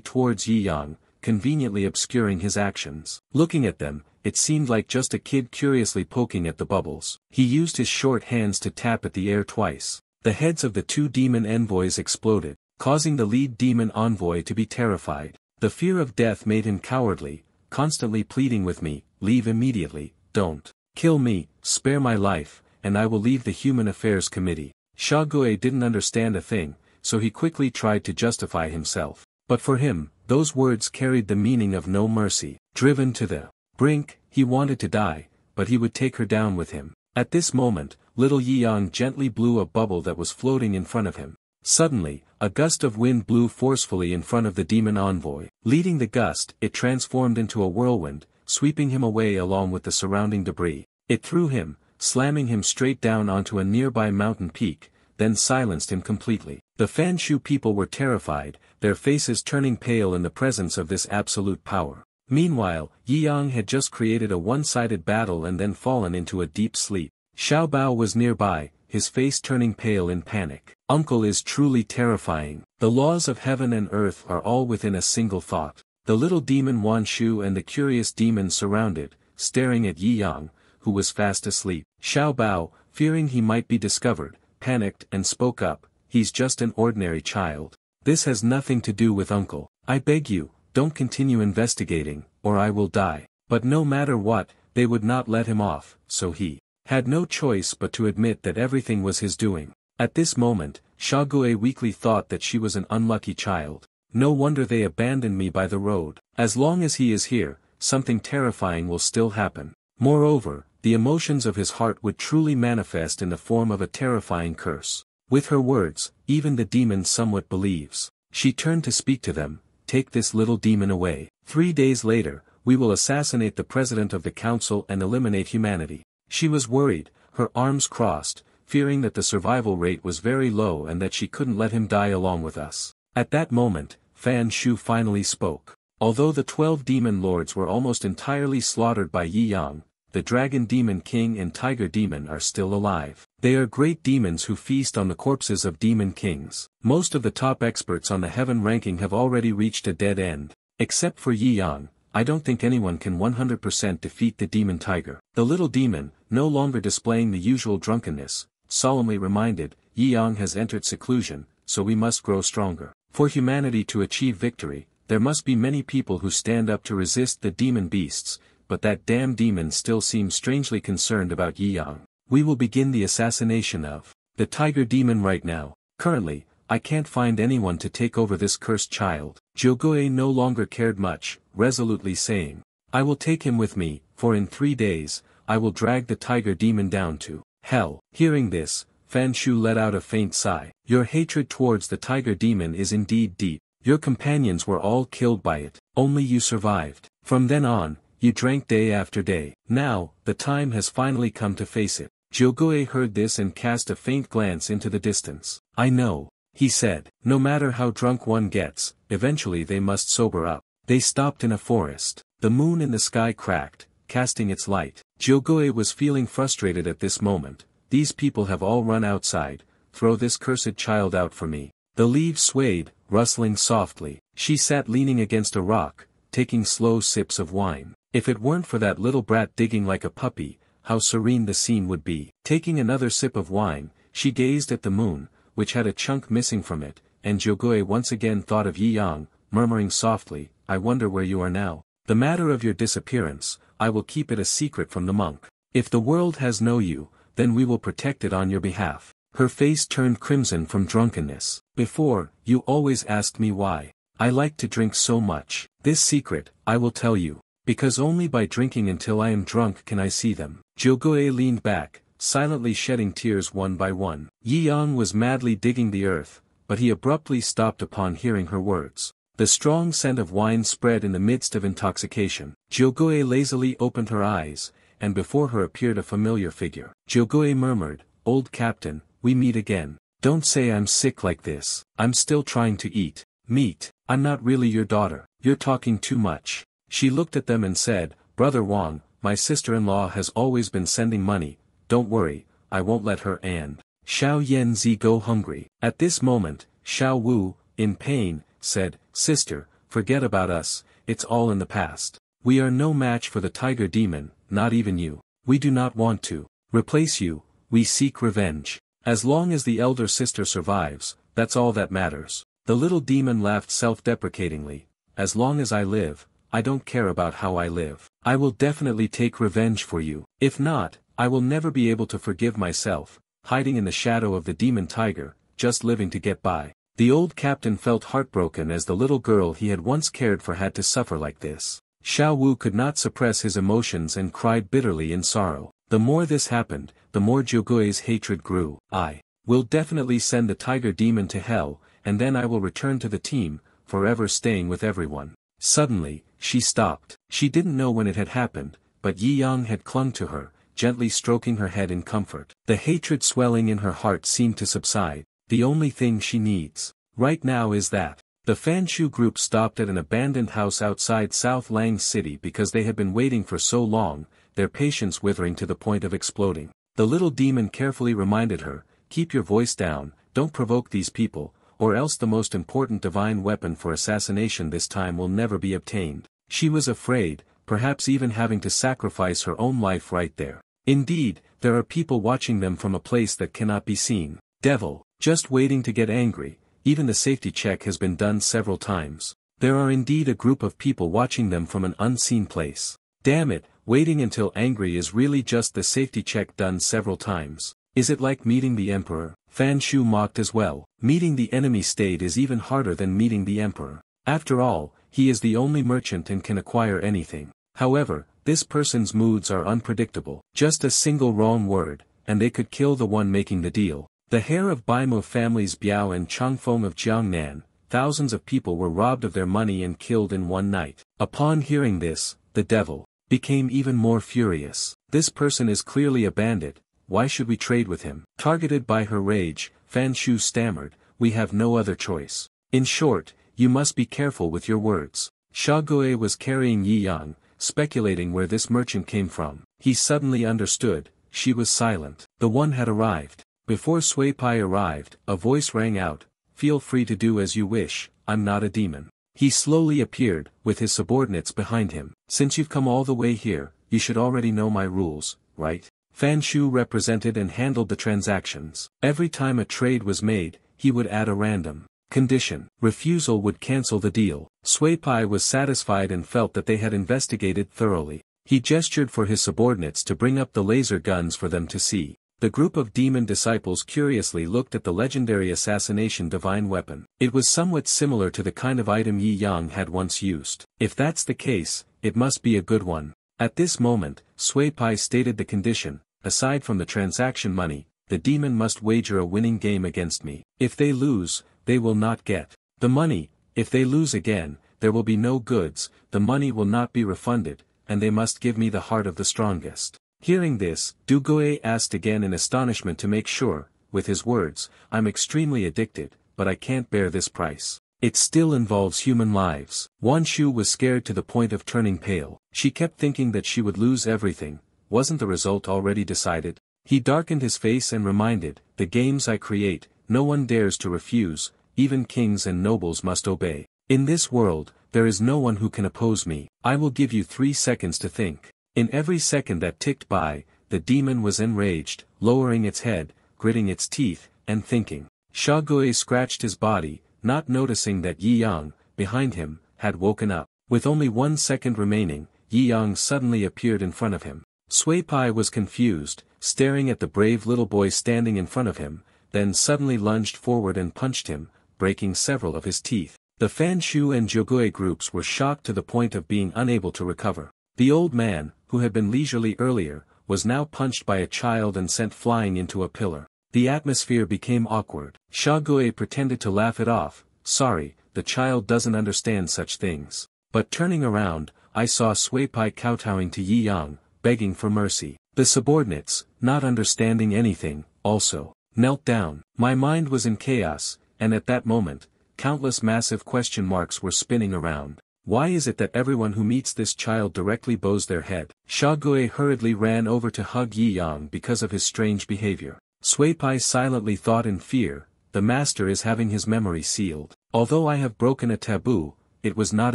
towards Yi Yang, conveniently obscuring his actions. Looking at them, it seemed like just a kid curiously poking at the bubbles. He used his short hands to tap at the air twice. The heads of the two demon envoys exploded, causing the lead demon envoy to be terrified. The fear of death made him cowardly, constantly pleading with me, leave immediately, don't kill me, spare my life, and I will leave the Human Affairs Committee. Shagoe didn't understand a thing, so he quickly tried to justify himself. But for him, those words carried the meaning of no mercy. Driven to the brink, he wanted to die, but he would take her down with him. At this moment, little Yi Yang gently blew a bubble that was floating in front of him. Suddenly, a gust of wind blew forcefully in front of the demon envoy. Leading the gust, it transformed into a whirlwind, sweeping him away along with the surrounding debris. It threw him, slamming him straight down onto a nearby mountain peak, then silenced him completely. The Fanshu people were terrified, their faces turning pale in the presence of this absolute power. Meanwhile, Yi Yang had just created a one-sided battle and then fallen into a deep sleep. Xiaobao was nearby, his face turning pale in panic. Uncle is truly terrifying. The laws of heaven and earth are all within a single thought. The little demon Wanshu and the curious demon surrounded, staring at Yi Yang, who was fast asleep. Xiaobao, fearing he might be discovered, panicked and spoke up, he's just an ordinary child. This has nothing to do with uncle. I beg you, don't continue investigating, or I will die. But no matter what, they would not let him off, so he had no choice but to admit that everything was his doing. At this moment, Shagoe weakly thought that she was an unlucky child. No wonder they abandoned me by the road. As long as he is here, something terrifying will still happen. Moreover, the emotions of his heart would truly manifest in the form of a terrifying curse. With her words, even the demon somewhat believes. She turned to speak to them, take this little demon away. 3 days later, we will assassinate the president of the council and eliminate humanity. She was worried, her arms crossed, fearing that the survival rate was very low and that she couldn't let him die along with us. At that moment, Fan Shu finally spoke. Although the 12 demon lords were almost entirely slaughtered by Yi Yang, the Dragon Demon King and Tiger Demon are still alive. They are great demons who feast on the corpses of demon kings. Most of the top experts on the heaven ranking have already reached a dead end. Except for Yi Yang, I don't think anyone can 100% defeat the demon tiger. The little demon, no longer displaying the usual drunkenness, solemnly reminded, Yi Yang has entered seclusion, so we must grow stronger. For humanity to achieve victory, there must be many people who stand up to resist the demon beasts, but that damn demon still seems strangely concerned about Yi Yang. We will begin the assassination of the tiger demon right now. Currently, I can't find anyone to take over this cursed child. Jogoe no longer cared much, resolutely saying, I will take him with me, for in 3 days, I will drag the tiger demon down to hell. Hearing this, Fanshu let out a faint sigh. Your hatred towards the tiger demon is indeed deep. Your companions were all killed by it, only you survived. From then on, you drank day after day. Now, the time has finally come to face it. Jogoe heard this and cast a faint glance into the distance. I know, he said. No matter how drunk one gets, eventually they must sober up. They stopped in a forest. The moon in the sky cracked, casting its light. Jogoe was feeling frustrated at this moment. These people have all run outside, throw this cursed child out for me. The leaves swayed, rustling softly. She sat leaning against a rock, taking slow sips of wine. If it weren't for that little brat digging like a puppy, how serene the scene would be. Taking another sip of wine, she gazed at the moon, which had a chunk missing from it, and Jogoi once again thought of Yi Yang, murmuring softly, I wonder where you are now. The matter of your disappearance, I will keep it a secret from the monk. If the world has know you, then we will protect it on your behalf. Her face turned crimson from drunkenness. Before, you always asked me why. I like to drink so much. This secret, I will tell you. Because only by drinking until I am drunk can I see them. Jogoi leaned back, silently shedding tears one by one. Yi Yang was madly digging the earth, but he abruptly stopped upon hearing her words. The strong scent of wine spread in the midst of intoxication. Jogoi lazily opened her eyes, and before her appeared a familiar figure. Jogoi murmured, Old Captain, we meet again. Don't say I'm sick like this. I'm still trying to eat meat. I'm not really your daughter. You're talking too much. She looked at them and said, Brother Wang, my sister-in-law has always been sending money. Don't worry, I won't let her and Xiao Yanzi go hungry. At this moment, Xiao Wu, in pain, said, Sister, forget about us, it's all in the past. We are no match for the tiger demon, not even you. We do not want to replace you, we seek revenge. As long as the elder sister survives, that's all that matters. The little demon laughed self-deprecatingly. As long as I live, I don't care about how I live. I will definitely take revenge for you. If not, I will never be able to forgive myself, hiding in the shadow of the demon tiger, just living to get by. The old captain felt heartbroken as the little girl he had once cared for had to suffer like this. Xiao Wu could not suppress his emotions and cried bitterly in sorrow. The more this happened, the more Jogoi's hatred grew. I will definitely send the tiger demon to hell, and then I will return to the team, forever staying with everyone. Suddenly, she stopped. She didn't know when it had happened, but Yi Yang had clung to her, gently stroking her head in comfort. The hatred swelling in her heart seemed to subside. The only thing she needs right now is that. The Fanshu group stopped at an abandoned house outside South Lang City because they had been waiting for so long, their patience withering to the point of exploding. The little demon carefully reminded her, keep your voice down, don't provoke these people, or else the most important divine weapon for assassination this time will never be obtained. She was afraid, perhaps even having to sacrifice her own life right there. Indeed, there are people watching them from a place that cannot be seen. Devil, just waiting to get angry, even the safety check has been done several times. There are indeed a group of people watching them from an unseen place. Damn it, waiting until angry is really just the safety check done several times. Is it like meeting the emperor? Fan Shu mocked as well. Meeting the enemy state is even harder than meeting the emperor. After all, he is the only merchant and can acquire anything. However, this person's moods are unpredictable. Just a single wrong word, and they could kill the one making the deal. The heir of Baimo families Biao and Changfeng of Jiangnan, thousands of people were robbed of their money and killed in one night. Upon hearing this, the devil became even more furious. This person is clearly a bandit, why should we trade with him? Targeted by her rage, Fan Shu stammered, we have no other choice. In short, you must be careful with your words. Shagoe was carrying Yi Yang, speculating where this merchant came from. He suddenly understood, she was silent. The one had arrived. Before Sui Pai arrived, a voice rang out, feel free to do as you wish, I'm not a demon. He slowly appeared, with his subordinates behind him. Since you've come all the way here, you should already know my rules, right? Fan Shu represented and handled the transactions. Every time a trade was made, he would add a random condition. Refusal would cancel the deal. Sui Pai was satisfied and felt that they had investigated thoroughly. He gestured for his subordinates to bring up the laser guns for them to see. The group of demon disciples curiously looked at the legendary assassination divine weapon. It was somewhat similar to the kind of item Yi Yang had once used. If that's the case, it must be a good one. At this moment, Sui Pai stated the condition, aside from the transaction money, the demon must wager a winning game against me. If they lose, they will not get the money. If they lose again, there will be no goods, the money will not be refunded, and they must give me the heart of the strongest. Hearing this, Du Goe asked again in astonishment to make sure, with his words, I'm extremely addicted, but I can't bear this price. It still involves human lives. Wan Shu was scared to the point of turning pale. She kept thinking that she would lose everything. Wasn't the result already decided? He darkened his face and reminded, the games I create, no one dares to refuse, even kings and nobles must obey. In this world, there is no one who can oppose me. I will give you 3 seconds to think. In every second that ticked by, the demon was enraged, lowering its head, gritting its teeth, and thinking. Shaogue scratched his body, not noticing that Yi Yang, behind him, had woken up. With only 1 second remaining, Yi Yang suddenly appeared in front of him. Sui Pai was confused, staring at the brave little boy standing in front of him, then suddenly lunged forward and punched him, breaking several of his teeth. The Fanshu and Jogui groups were shocked to the point of being unable to recover. The old man, who had been leisurely earlier, was now punched by a child and sent flying into a pillar. The atmosphere became awkward. Shaogue pretended to laugh it off. Sorry, the child doesn't understand such things. But turning around, I saw Sui Pai kowtowing to Yi Yang, begging for mercy. The subordinates, not understanding anything, also knelt down. My mind was in chaos, and at that moment, countless massive question marks were spinning around. Why is it that everyone who meets this child directly bows their head? Shaogue hurriedly ran over to hug Yi Yang because of his strange behavior. Sui Pai silently thought in fear, the master is having his memory sealed. Although I have broken a taboo, it was not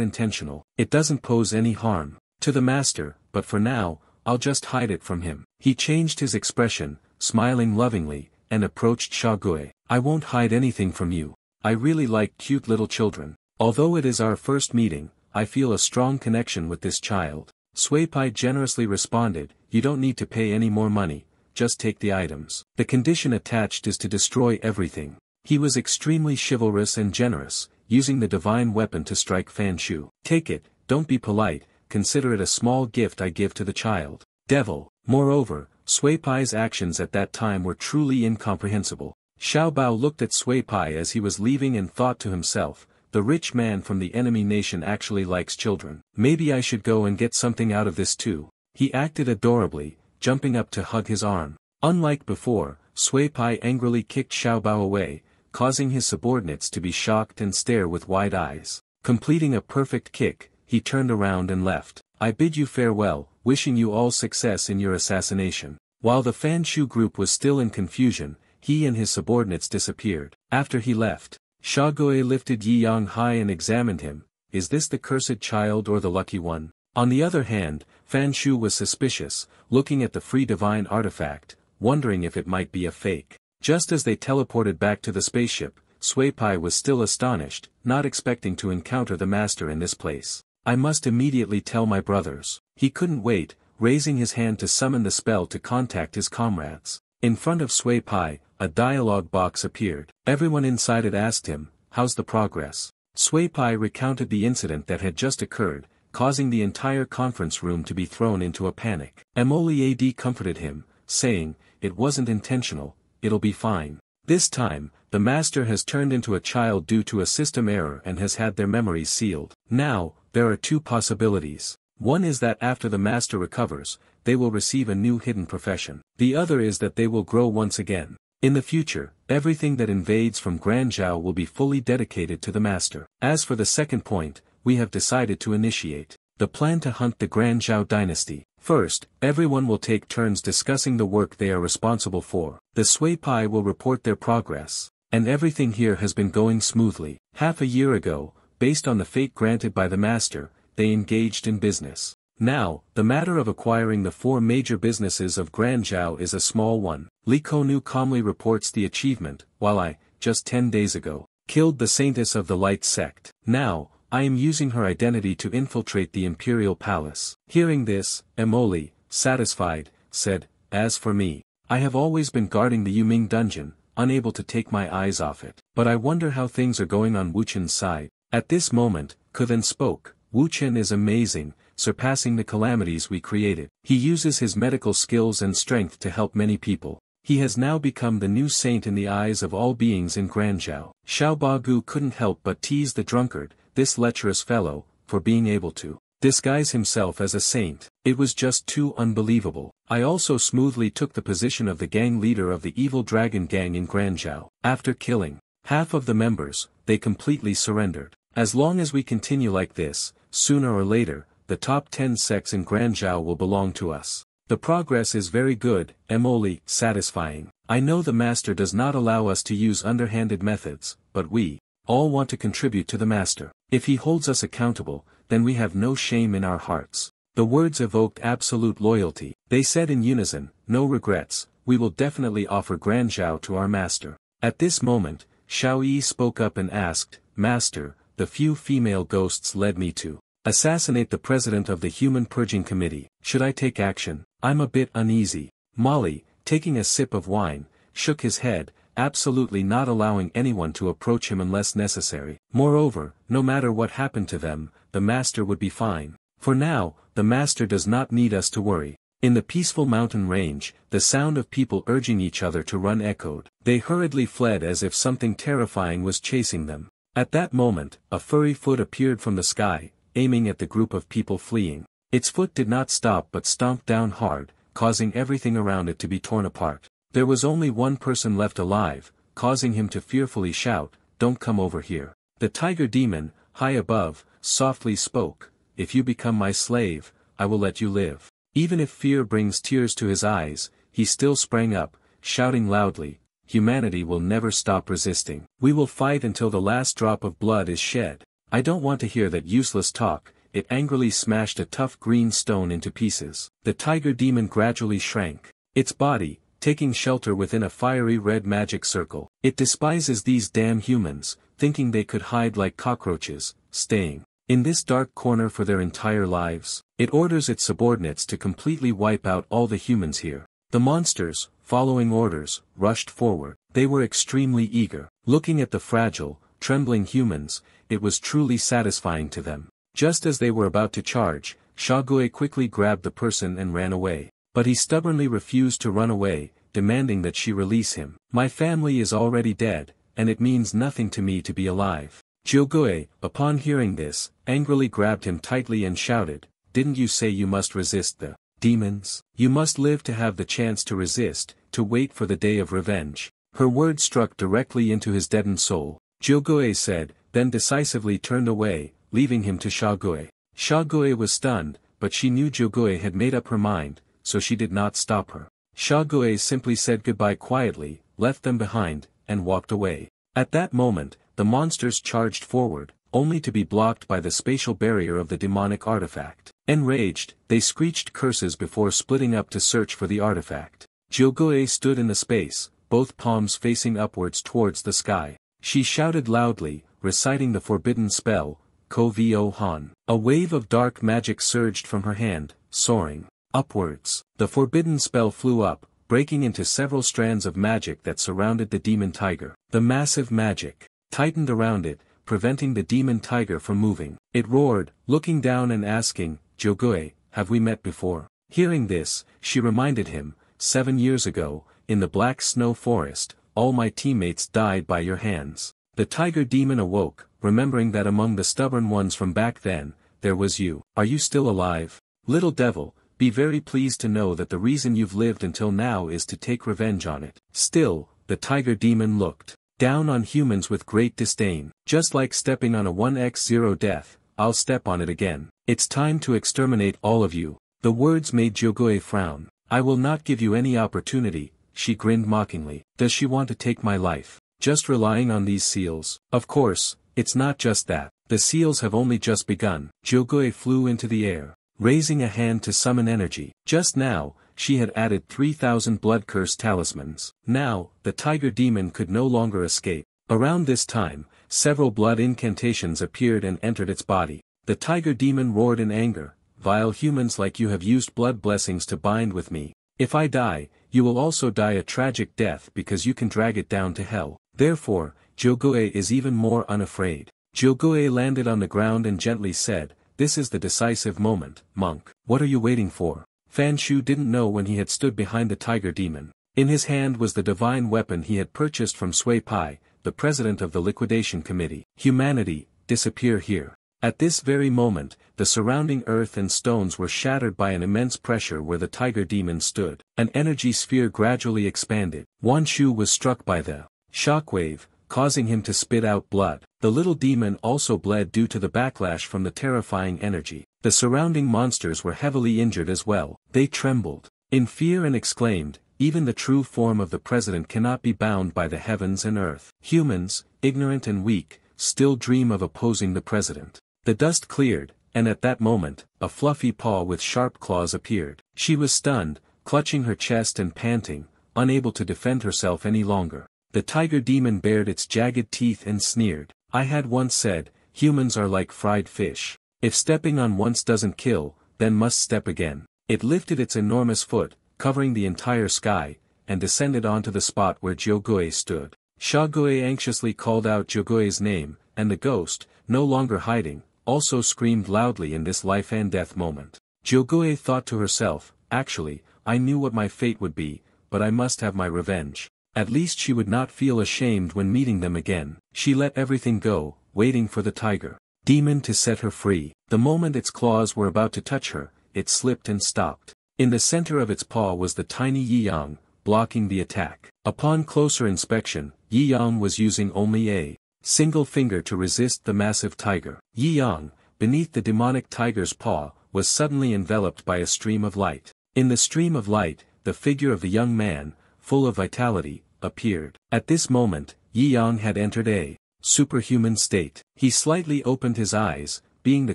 intentional. It doesn't pose any harm to the master, but for now, I'll just hide it from him. He changed his expression, smiling lovingly, and approached Shaogue. I won't hide anything from you. I really like cute little children. Although it is our first meeting, I feel a strong connection with this child. Sui Pai generously responded, you don't need to pay any more money, just take the items. The condition attached is to destroy everything. He was extremely chivalrous and generous, using the divine weapon to strike Fanshu. Take it, don't be polite, consider it a small gift I give to the child. Devil. Moreover, Sui Pai's actions at that time were truly incomprehensible. Xiao Bao looked at Sui Pai as he was leaving and thought to himself, the rich man from the enemy nation actually likes children. Maybe I should go and get something out of this too. He acted adorably, jumping up to hug his arm. Unlike before, Sui Pai angrily kicked Xiao Bao away, causing his subordinates to be shocked and stare with wide eyes. Completing a perfect kick, he turned around and left. I bid you farewell, wishing you all success in your assassination. While the Fanshu group was still in confusion, he and his subordinates disappeared. After he left, Shaogue lifted Yi Yang high and examined him. Is this the cursed child or the lucky one? On the other hand, Fanshu was suspicious, looking at the free divine artifact, wondering if it might be a fake. Just as they teleported back to the spaceship, Sui Pai was still astonished, not expecting to encounter the master in this place. I must immediately tell my brothers. He couldn't wait, raising his hand to summon the spell to contact his comrades. In front of Sui Pai, a dialogue box appeared. Everyone inside it asked him, how's the progress? Sui Pai recounted the incident that had just occurred, causing the entire conference room to be thrown into a panic. Emoli AD comforted him, saying, it wasn't intentional, it'll be fine. This time, the master has turned into a child due to a system error and has had their memories sealed. Now, there are 2 possibilities. One is that after the master recovers, they will receive a new hidden profession. The other is that they will grow once again. In the future, everything that invades from Granzhou will be fully dedicated to the master. As for the second point, we have decided to initiate the plan to hunt the Granzhou dynasty. First, everyone will take turns discussing the work they are responsible for. The Sui Pai will report their progress. And everything here has been going smoothly. Half a year ago, based on the fate granted by the master, they engaged in business. Now, the matter of acquiring the 4 major businesses of Granzhou is a small one. Li Konu calmly reports the achievement, while I, just 10 days ago, killed the saintess of the light sect. Now, I am using her identity to infiltrate the imperial palace. Hearing this, Emoli, satisfied, said, as for me, I have always been guarding the Yuming dungeon, unable to take my eyes off it. But I wonder how things are going on Wu Chen's side. At this moment, Ke then spoke. Wu Chen is amazing, surpassing the calamities we created. He uses his medical skills and strength to help many people. He has now become the new saint in the eyes of all beings in Granzhou. Xiao Bagu couldn't help but tease the drunkard, this lecherous fellow, for being able to disguise himself as a saint. It was just too unbelievable. I also smoothly took the position of the gang leader of the evil dragon gang in Granzhou. After killing half of the members, they completely surrendered. As long as we continue like this, sooner or later, the top 10 sects in Granzhou will belong to us. The progress is very good, Emoli, satisfying. I know the master does not allow us to use underhanded methods, but we all want to contribute to the master. If he holds us accountable, then we have no shame in our hearts. The words evoked absolute loyalty. They said in unison, no regrets, we will definitely offer Grand Zhao to our master. At this moment, Xiao Yi spoke up and asked, Master, the few female ghosts led me to assassinate the president of the Human Purging Committee. Should I take action? I'm a bit uneasy. Molly, taking a sip of wine, shook his head, absolutely not allowing anyone to approach him unless necessary. Moreover, no matter what happened to them, the master would be fine. For now, the master does not need us to worry. In the peaceful mountain range, the sound of people urging each other to run echoed. They hurriedly fled as if something terrifying was chasing them. At that moment, a furry foot appeared from the sky, aiming at the group of people fleeing. Its foot did not stop but stomped down hard, causing everything around it to be torn apart. There was only one person left alive, causing him to fearfully shout, Don't come over here. The tiger demon, high above, softly spoke, If you become my slave, I will let you live. Even if fear brings tears to his eyes, he still sprang up, shouting loudly, Humanity will never stop resisting. We will fight until the last drop of blood is shed. I don't want to hear that useless talk. It angrily smashed a tough green stone into pieces. The tiger demon gradually shrank. Its body, taking shelter within a fiery red magic circle. It despises these damn humans, thinking they could hide like cockroaches, staying in this dark corner for their entire lives. It orders its subordinates to completely wipe out all the humans here. The monsters, following orders, rushed forward. They were extremely eager. Looking at the fragile, trembling humans, it was truly satisfying to them. Just as they were about to charge, Xiaogui quickly grabbed the person and ran away. But he stubbornly refused to run away, demanding that she release him. My family is already dead, and it means nothing to me to be alive. Xiaogui, upon hearing this, angrily grabbed him tightly and shouted, Didn't you say you must resist the demons? You must live to have the chance to resist, to wait for the day of revenge. Her words struck directly into his deadened soul. Xiaogui said, then decisively turned away, leaving him to Xiaogui. Xiaogui was stunned, but she knew Xiaogui had made up her mind, so she did not stop her. Xiaogui simply said goodbye quietly, left them behind, and walked away. At that moment, the monsters charged forward, only to be blocked by the spatial barrier of the demonic artifact. Enraged, they screeched curses before splitting up to search for the artifact. Xiaogui stood in the space, both palms facing upwards towards the sky. She shouted loudly, reciting the forbidden spell, Kovio Han. A wave of dark magic surged from her hand, soaring upwards. The forbidden spell flew up, breaking into several strands of magic that surrounded the demon tiger. The massive magic tightened around it, preventing the demon tiger from moving. It roared, looking down and asking, Xiaogui, have we met before? Hearing this, she reminded him, 7 years ago, in the black snow forest, all my teammates died by your hands. The tiger demon awoke, remembering that among the stubborn ones from back then, there was you. Are you still alive? Little devil, be very pleased to know that the reason you've lived until now is to take revenge on it. Still, the tiger demon looked down on humans with great disdain. Just like stepping on a 1x0 death, I'll step on it again. It's time to exterminate all of you. The words made Xiaogui frown. I will not give you any opportunity, she grinned mockingly. Does she want to take my life? Just relying on these seals? Of course, it's not just that. The seals have only just begun. Xiaogui flew into the air, raising a hand to summon energy. Just now, she had added 3,000 blood curse talismans. Now, the tiger demon could no longer escape. Around this time, several blood incantations appeared and entered its body. The tiger demon roared in anger, vile humans like you have used blood blessings to bind with me. If I die, you will also die a tragic death because you can drag it down to hell. Therefore, Xiaogui is even more unafraid. Xiaogui landed on the ground and gently said, This is the decisive moment, monk. What are you waiting for? Fan Shu didn't know when he had stood behind the tiger demon. In his hand was the divine weapon he had purchased from Sui Pai, the president of the liquidation committee. Humanity, disappear here. At this very moment, the surrounding earth and stones were shattered by an immense pressure where the tiger demon stood. An energy sphere gradually expanded. Wan Shu was struck by the shockwave, causing him to spit out blood. The little demon also bled due to the backlash from the terrifying energy. The surrounding monsters were heavily injured as well. They trembled in fear and exclaimed, Even the true form of the president cannot be bound by the heavens and earth. Humans, ignorant and weak, still dream of opposing the president. The dust cleared, and at that moment, a fluffy paw with sharp claws appeared. She was stunned, clutching her chest and panting, unable to defend herself any longer. The tiger demon bared its jagged teeth and sneered. I had once said, humans are like fried fish. If stepping on once doesn't kill, then must step again. It lifted its enormous foot, covering the entire sky, and descended onto the spot where Jyogoe stood. Shagoe anxiously called out Jyogoe's name, and the ghost, no longer hiding, also screamed loudly in this life and death moment. Jyogoe thought to herself, actually, I knew what my fate would be, but I must have my revenge. At least she would not feel ashamed when meeting them again. She let everything go, waiting for the tiger demon to set her free. The moment its claws were about to touch her, it slipped and stopped. In the center of its paw was the tiny Yi-yang, blocking the attack. Upon closer inspection, Yi-yang was using only a single finger to resist the massive tiger. Yi-yang, beneath the demonic tiger's paw, was suddenly enveloped by a stream of light. In the stream of light, the figure of the young man, full of vitality, appeared. At this moment, Yi-yang had entered a superhuman state. He slightly opened his eyes, being the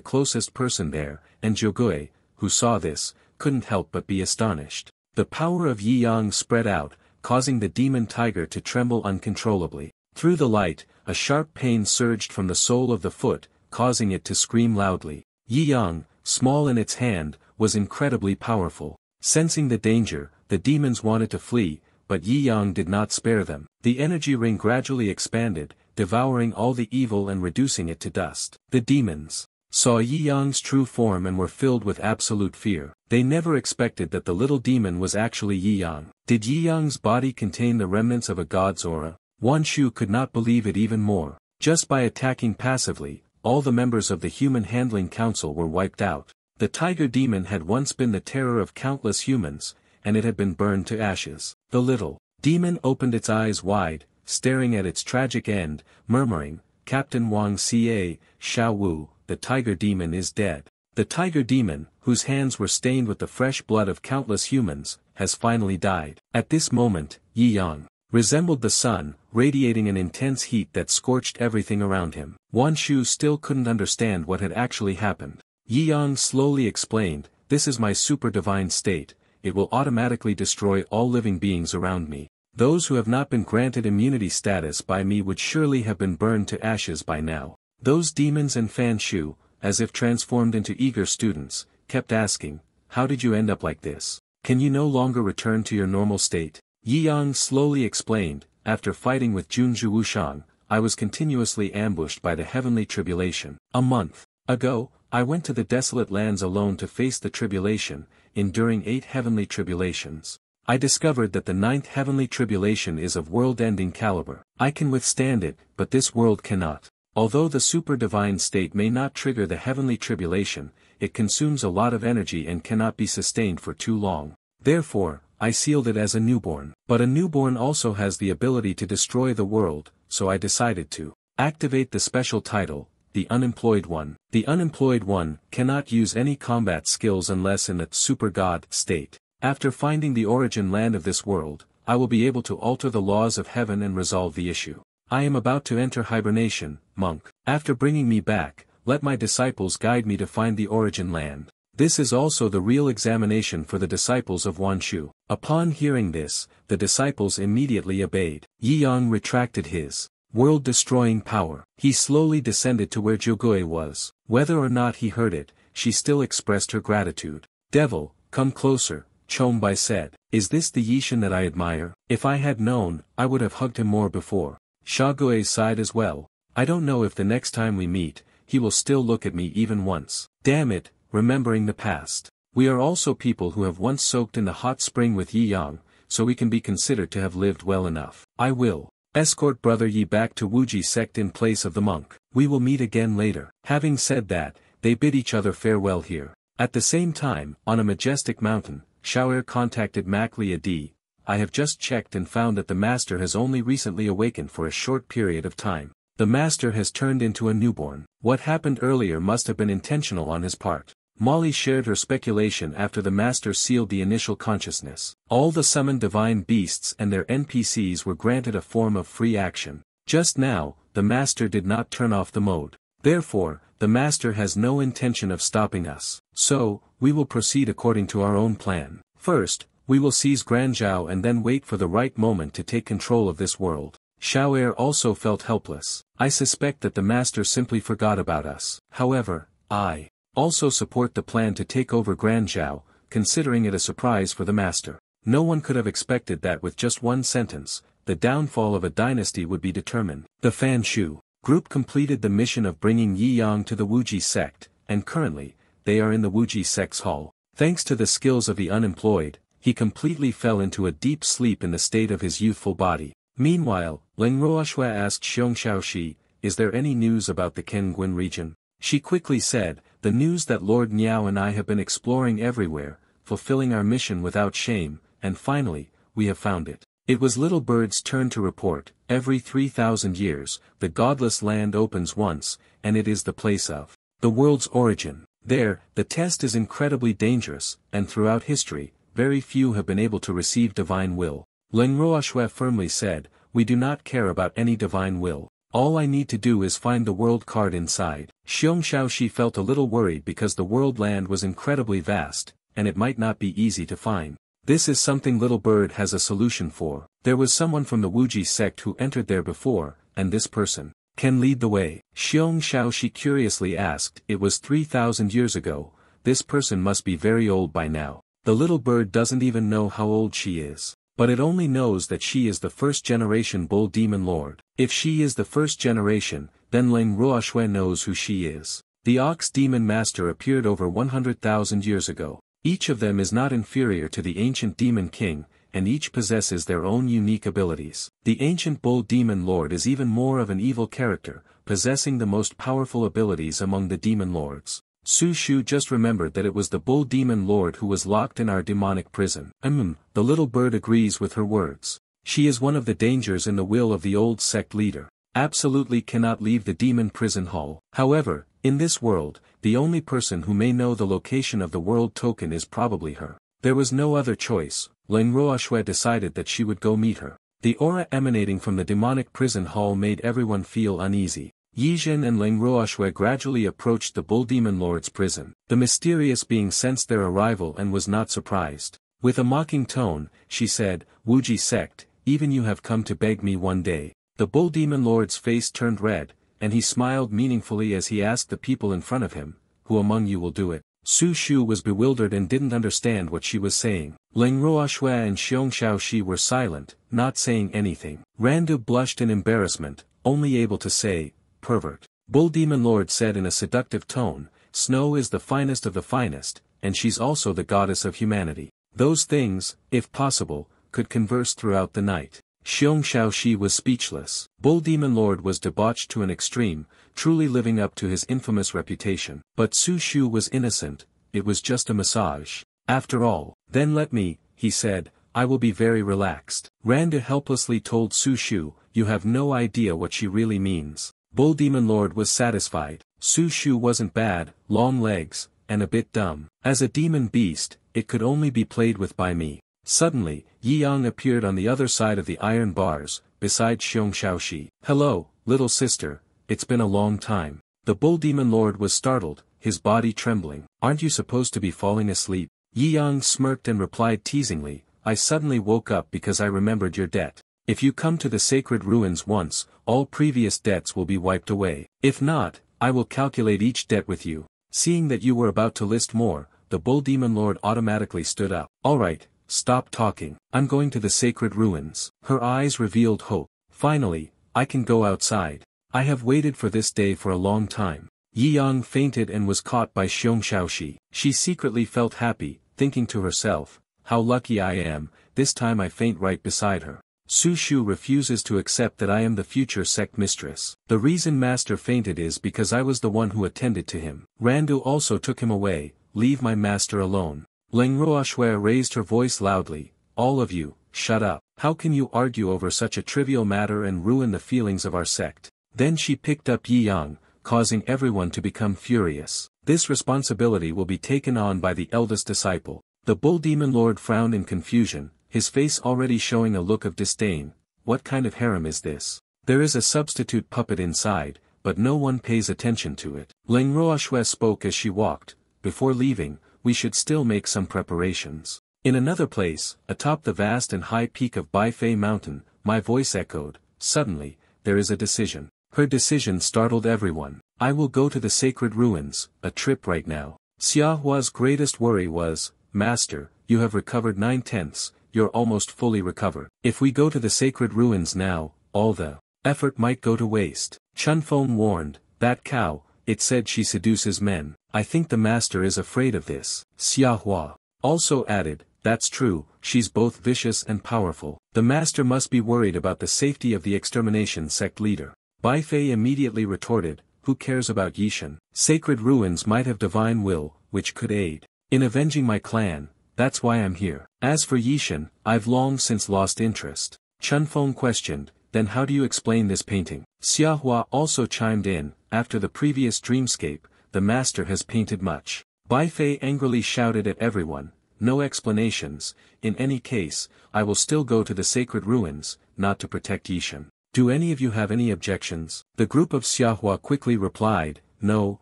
closest person there, and Jyogoe, who saw this, couldn't help but be astonished. The power of Yi-yang spread out, causing the demon tiger to tremble uncontrollably. Through the light, a sharp pain surged from the sole of the foot, causing it to scream loudly. Yi-yang, small in its hand, was incredibly powerful. Sensing the danger, the demons wanted to flee, but Yi-yang did not spare them. The energy ring gradually expanded, devouring all the evil and reducing it to dust. The demons saw Yi-yang's true form and were filled with absolute fear. They never expected that the little demon was actually Yi-yang. Did Yi-yang's body contain the remnants of a god's aura? Wan Shu could not believe it even more. Just by attacking passively, all the members of the Human Handling Council were wiped out. The tiger demon had once been the terror of countless humans, and it had been burned to ashes. The little demon opened its eyes wide, staring at its tragic end, murmuring, Captain Wang Xie, Xiao Wu, the tiger demon is dead. The tiger demon, whose hands were stained with the fresh blood of countless humans, has finally died. At this moment, Yi-yang resembled the sun, radiating an intense heat that scorched everything around him. Wan Shu still couldn't understand what had actually happened. Yi-yang slowly explained, this is my super divine state, it will automatically destroy all living beings around me. Those who have not been granted immunity status by me would surely have been burned to ashes by now. Those demons and Fan Shu, as if transformed into eager students, kept asking, how did you end up like this? Can you no longer return to your normal state? Yi-yang slowly explained, after fighting with Junju Wushang, I was continuously ambushed by the heavenly tribulation. A month ago, I went to the desolate lands alone to face the tribulation, enduring 8 heavenly tribulations. I discovered that the 9th heavenly tribulation is of world-ending caliber. I can withstand it, but this world cannot. Although the super divine state may not trigger the heavenly tribulation, it consumes a lot of energy and cannot be sustained for too long. Therefore, I sealed it as a newborn. But a newborn also has the ability to destroy the world, so I decided to activate the special title, the Unemployed One. The Unemployed One cannot use any combat skills unless in a super god state. After finding the origin land of this world, I will be able to alter the laws of heaven and resolve the issue. I am about to enter hibernation, monk. After bringing me back, let my disciples guide me to find the origin land. This is also the real examination for the disciples of Wan Shu. Upon hearing this, the disciples immediately obeyed. Yi-yang retracted his world-destroying power. He slowly descended to where Jyogoe was. Whether or not he heard it, she still expressed her gratitude. Devil, come closer, Chombai said. Is this the Yishin that I admire? If I had known, I would have hugged him more before. Shagoe sighed as well. I don't know if the next time we meet, he will still look at me even once. Damn it, remembering the past. We are also people who have once soaked in the hot spring with Yi-yang, so we can be considered to have lived well enough. I will escort Brother Yi back to Wuji sect in place of the monk. We will meet again later. Having said that, they bid each other farewell here. At the same time, on a majestic mountain, Xiao'er contacted Maclia D. I have just checked and found that the master has only recently awakened for a short period of time. The master has turned into a newborn. What happened earlier must have been intentional on his part. Molly shared her speculation after the master sealed the initial consciousness. All the summoned divine beasts and their NPCs were granted a form of free action. Just now, the master did not turn off the mode. Therefore, the master has no intention of stopping us. So, we will proceed according to our own plan. First, we will seize Granzhou and then wait for the right moment to take control of this world. Xiao'er also felt helpless. I suspect that the master simply forgot about us. However, I also support the plan to take over Granzhou, considering it a surprise for the master. No one could have expected that with just one sentence, the downfall of a dynasty would be determined. The Fanshu group completed the mission of bringing Yi Yang to the Wuji sect, and currently, they are in the Wuji sect's hall. Thanks to the skills of the unemployed, he completely fell into a deep sleep in the state of his youthful body. Meanwhile, Ling Ruoxue asked Xiong Shaoxi, "Is there any news about the Kenguin region?" She quickly said, "The news that Lord Niao and I have been exploring everywhere, fulfilling our mission without shame, and finally, we have found it." It was Little Bird's turn to report. Every 3,000 years, the godless land opens once, and it is the place of the world's origin. There, the test is incredibly dangerous, and throughout history, very few have been able to receive divine will. Ling Ruoxue firmly said, "We do not care about any divine will. All I need to do is find the world card inside." Xiong Shaoxi felt a little worried because the world land was incredibly vast, and it might not be easy to find. This is something Little Bird has a solution for. There was someone from the Wuji sect who entered there before, and this person can lead the way. Xiong Shaoxi curiously asked, "It was 3,000 years ago, this person must be very old by now." The Little Bird doesn't even know how old she is. But it only knows that she is the first-generation Bull Demon Lord. If she is the first generation, then Ling Ruoxue knows who she is. The Ox Demon Master appeared over 100,000 years ago. Each of them is not inferior to the ancient Demon King, and each possesses their own unique abilities. The ancient Bull Demon Lord is even more of an evil character, possessing the most powerful abilities among the Demon Lords. Su Shu just remembered that it was the Bull Demon Lord who was locked in our demonic prison. The Little Bird agrees with her words. She is one of the dangers in the will of the old sect leader. Absolutely cannot leave the demon prison hall. However, in this world, the only person who may know the location of the world token is probably her. There was no other choice. Ling Ruoxue decided that she would go meet her. The aura emanating from the demonic prison hall made everyone feel uneasy. Yizhen and Ling Ruoxue gradually approached the Bull Demon Lord's prison. The mysterious being sensed their arrival and was not surprised. With a mocking tone, she said, "Wuji sect, even you have come to beg me one day." The Bull Demon Lord's face turned red, and he smiled meaningfully as he asked the people in front of him, "Who among you will do it?" Su Shu was bewildered and didn't understand what she was saying. Ling Ruoxue and Xiong Shaoxi were silent, not saying anything. Randu blushed in embarrassment, only able to say, "Pervert." Bull Demon Lord said in a seductive tone, "Snow is the finest of the finest, and she's also the goddess of humanity. Those things, if possible, could converse throughout the night." Xiong Shaoxi was speechless. Bull Demon Lord was debauched to an extreme, truly living up to his infamous reputation. But Su Shu was innocent, it was just a massage. After all, then let me, he said, "I will be very relaxed." Randa helplessly told Su Shu, "You have no idea what she really means." Bull Demon Lord was satisfied. Su Shu wasn't bad, long legs, and a bit dumb. As a demon beast, it could only be played with by me. Suddenly, Yi Yang appeared on the other side of the iron bars, beside Xiong Shaoxi. "Hello, little sister, it's been a long time." The Bull Demon Lord was startled, his body trembling. "Aren't you supposed to be falling asleep?" Yi Yang smirked and replied teasingly, "I suddenly woke up because I remembered your debt. If you come to the sacred ruins once, all previous debts will be wiped away. If not, I will calculate each debt with you." Seeing that you were about to list more, the Bull Demon Lord automatically stood up. "Alright, stop talking. I'm going to the sacred ruins." Her eyes revealed hope. "Finally, I can go outside. I have waited for this day for a long time." Yi Yang fainted and was caught by Xiong Shaoxi. She secretly felt happy, thinking to herself, "How lucky I am, this time I faint right beside her." Su Shu refuses to accept that I am the future sect mistress. "The reason master fainted is because I was the one who attended to him." Randu also took him away. "Leave my master alone." Ling Ruoxue raised her voice loudly, "All of you, shut up. How can you argue over such a trivial matter and ruin the feelings of our sect?" Then she picked up Yi Yang, causing everyone to become furious. "This responsibility will be taken on by the eldest disciple." The Bull Demon Lord frowned in confusion, his face already showing a look of disdain. "What kind of harem is this? There is a substitute puppet inside, but no one pays attention to it. Ling Roashue spoke as she walked. Before leaving, we should still make some preparations. In another place, atop the vast and high peak of Baifei Mountain, my voice echoed. Suddenly, there is a decision. Her decision startled everyone. I will go to the sacred ruins, a trip right now. Xiaohua's greatest worry was, Master, you have recovered 9/10, you're almost fully recovered. If we go to the sacred ruins now, all the effort might go to waste. Chunfeng warned, that cow, it said she seduces men. I think the master is afraid of this. Xiaohua also added, that's true, she's both vicious and powerful. The master must be worried about the safety of the extermination sect leader. Baifei immediately retorted, who cares about Yishan? Sacred ruins might have divine will, which could aid in avenging my clan, that's why I'm here. As for Yishan, I've long since lost interest. Chunfeng questioned, then how do you explain this painting? Xiaohua also chimed in, after the previous dreamscape, the master has painted much. Baifei angrily shouted at everyone, no explanations, in any case, I will still go to the sacred ruins, not to protect Yishan. Do any of you have any objections? The group of Xiaohua quickly replied, no,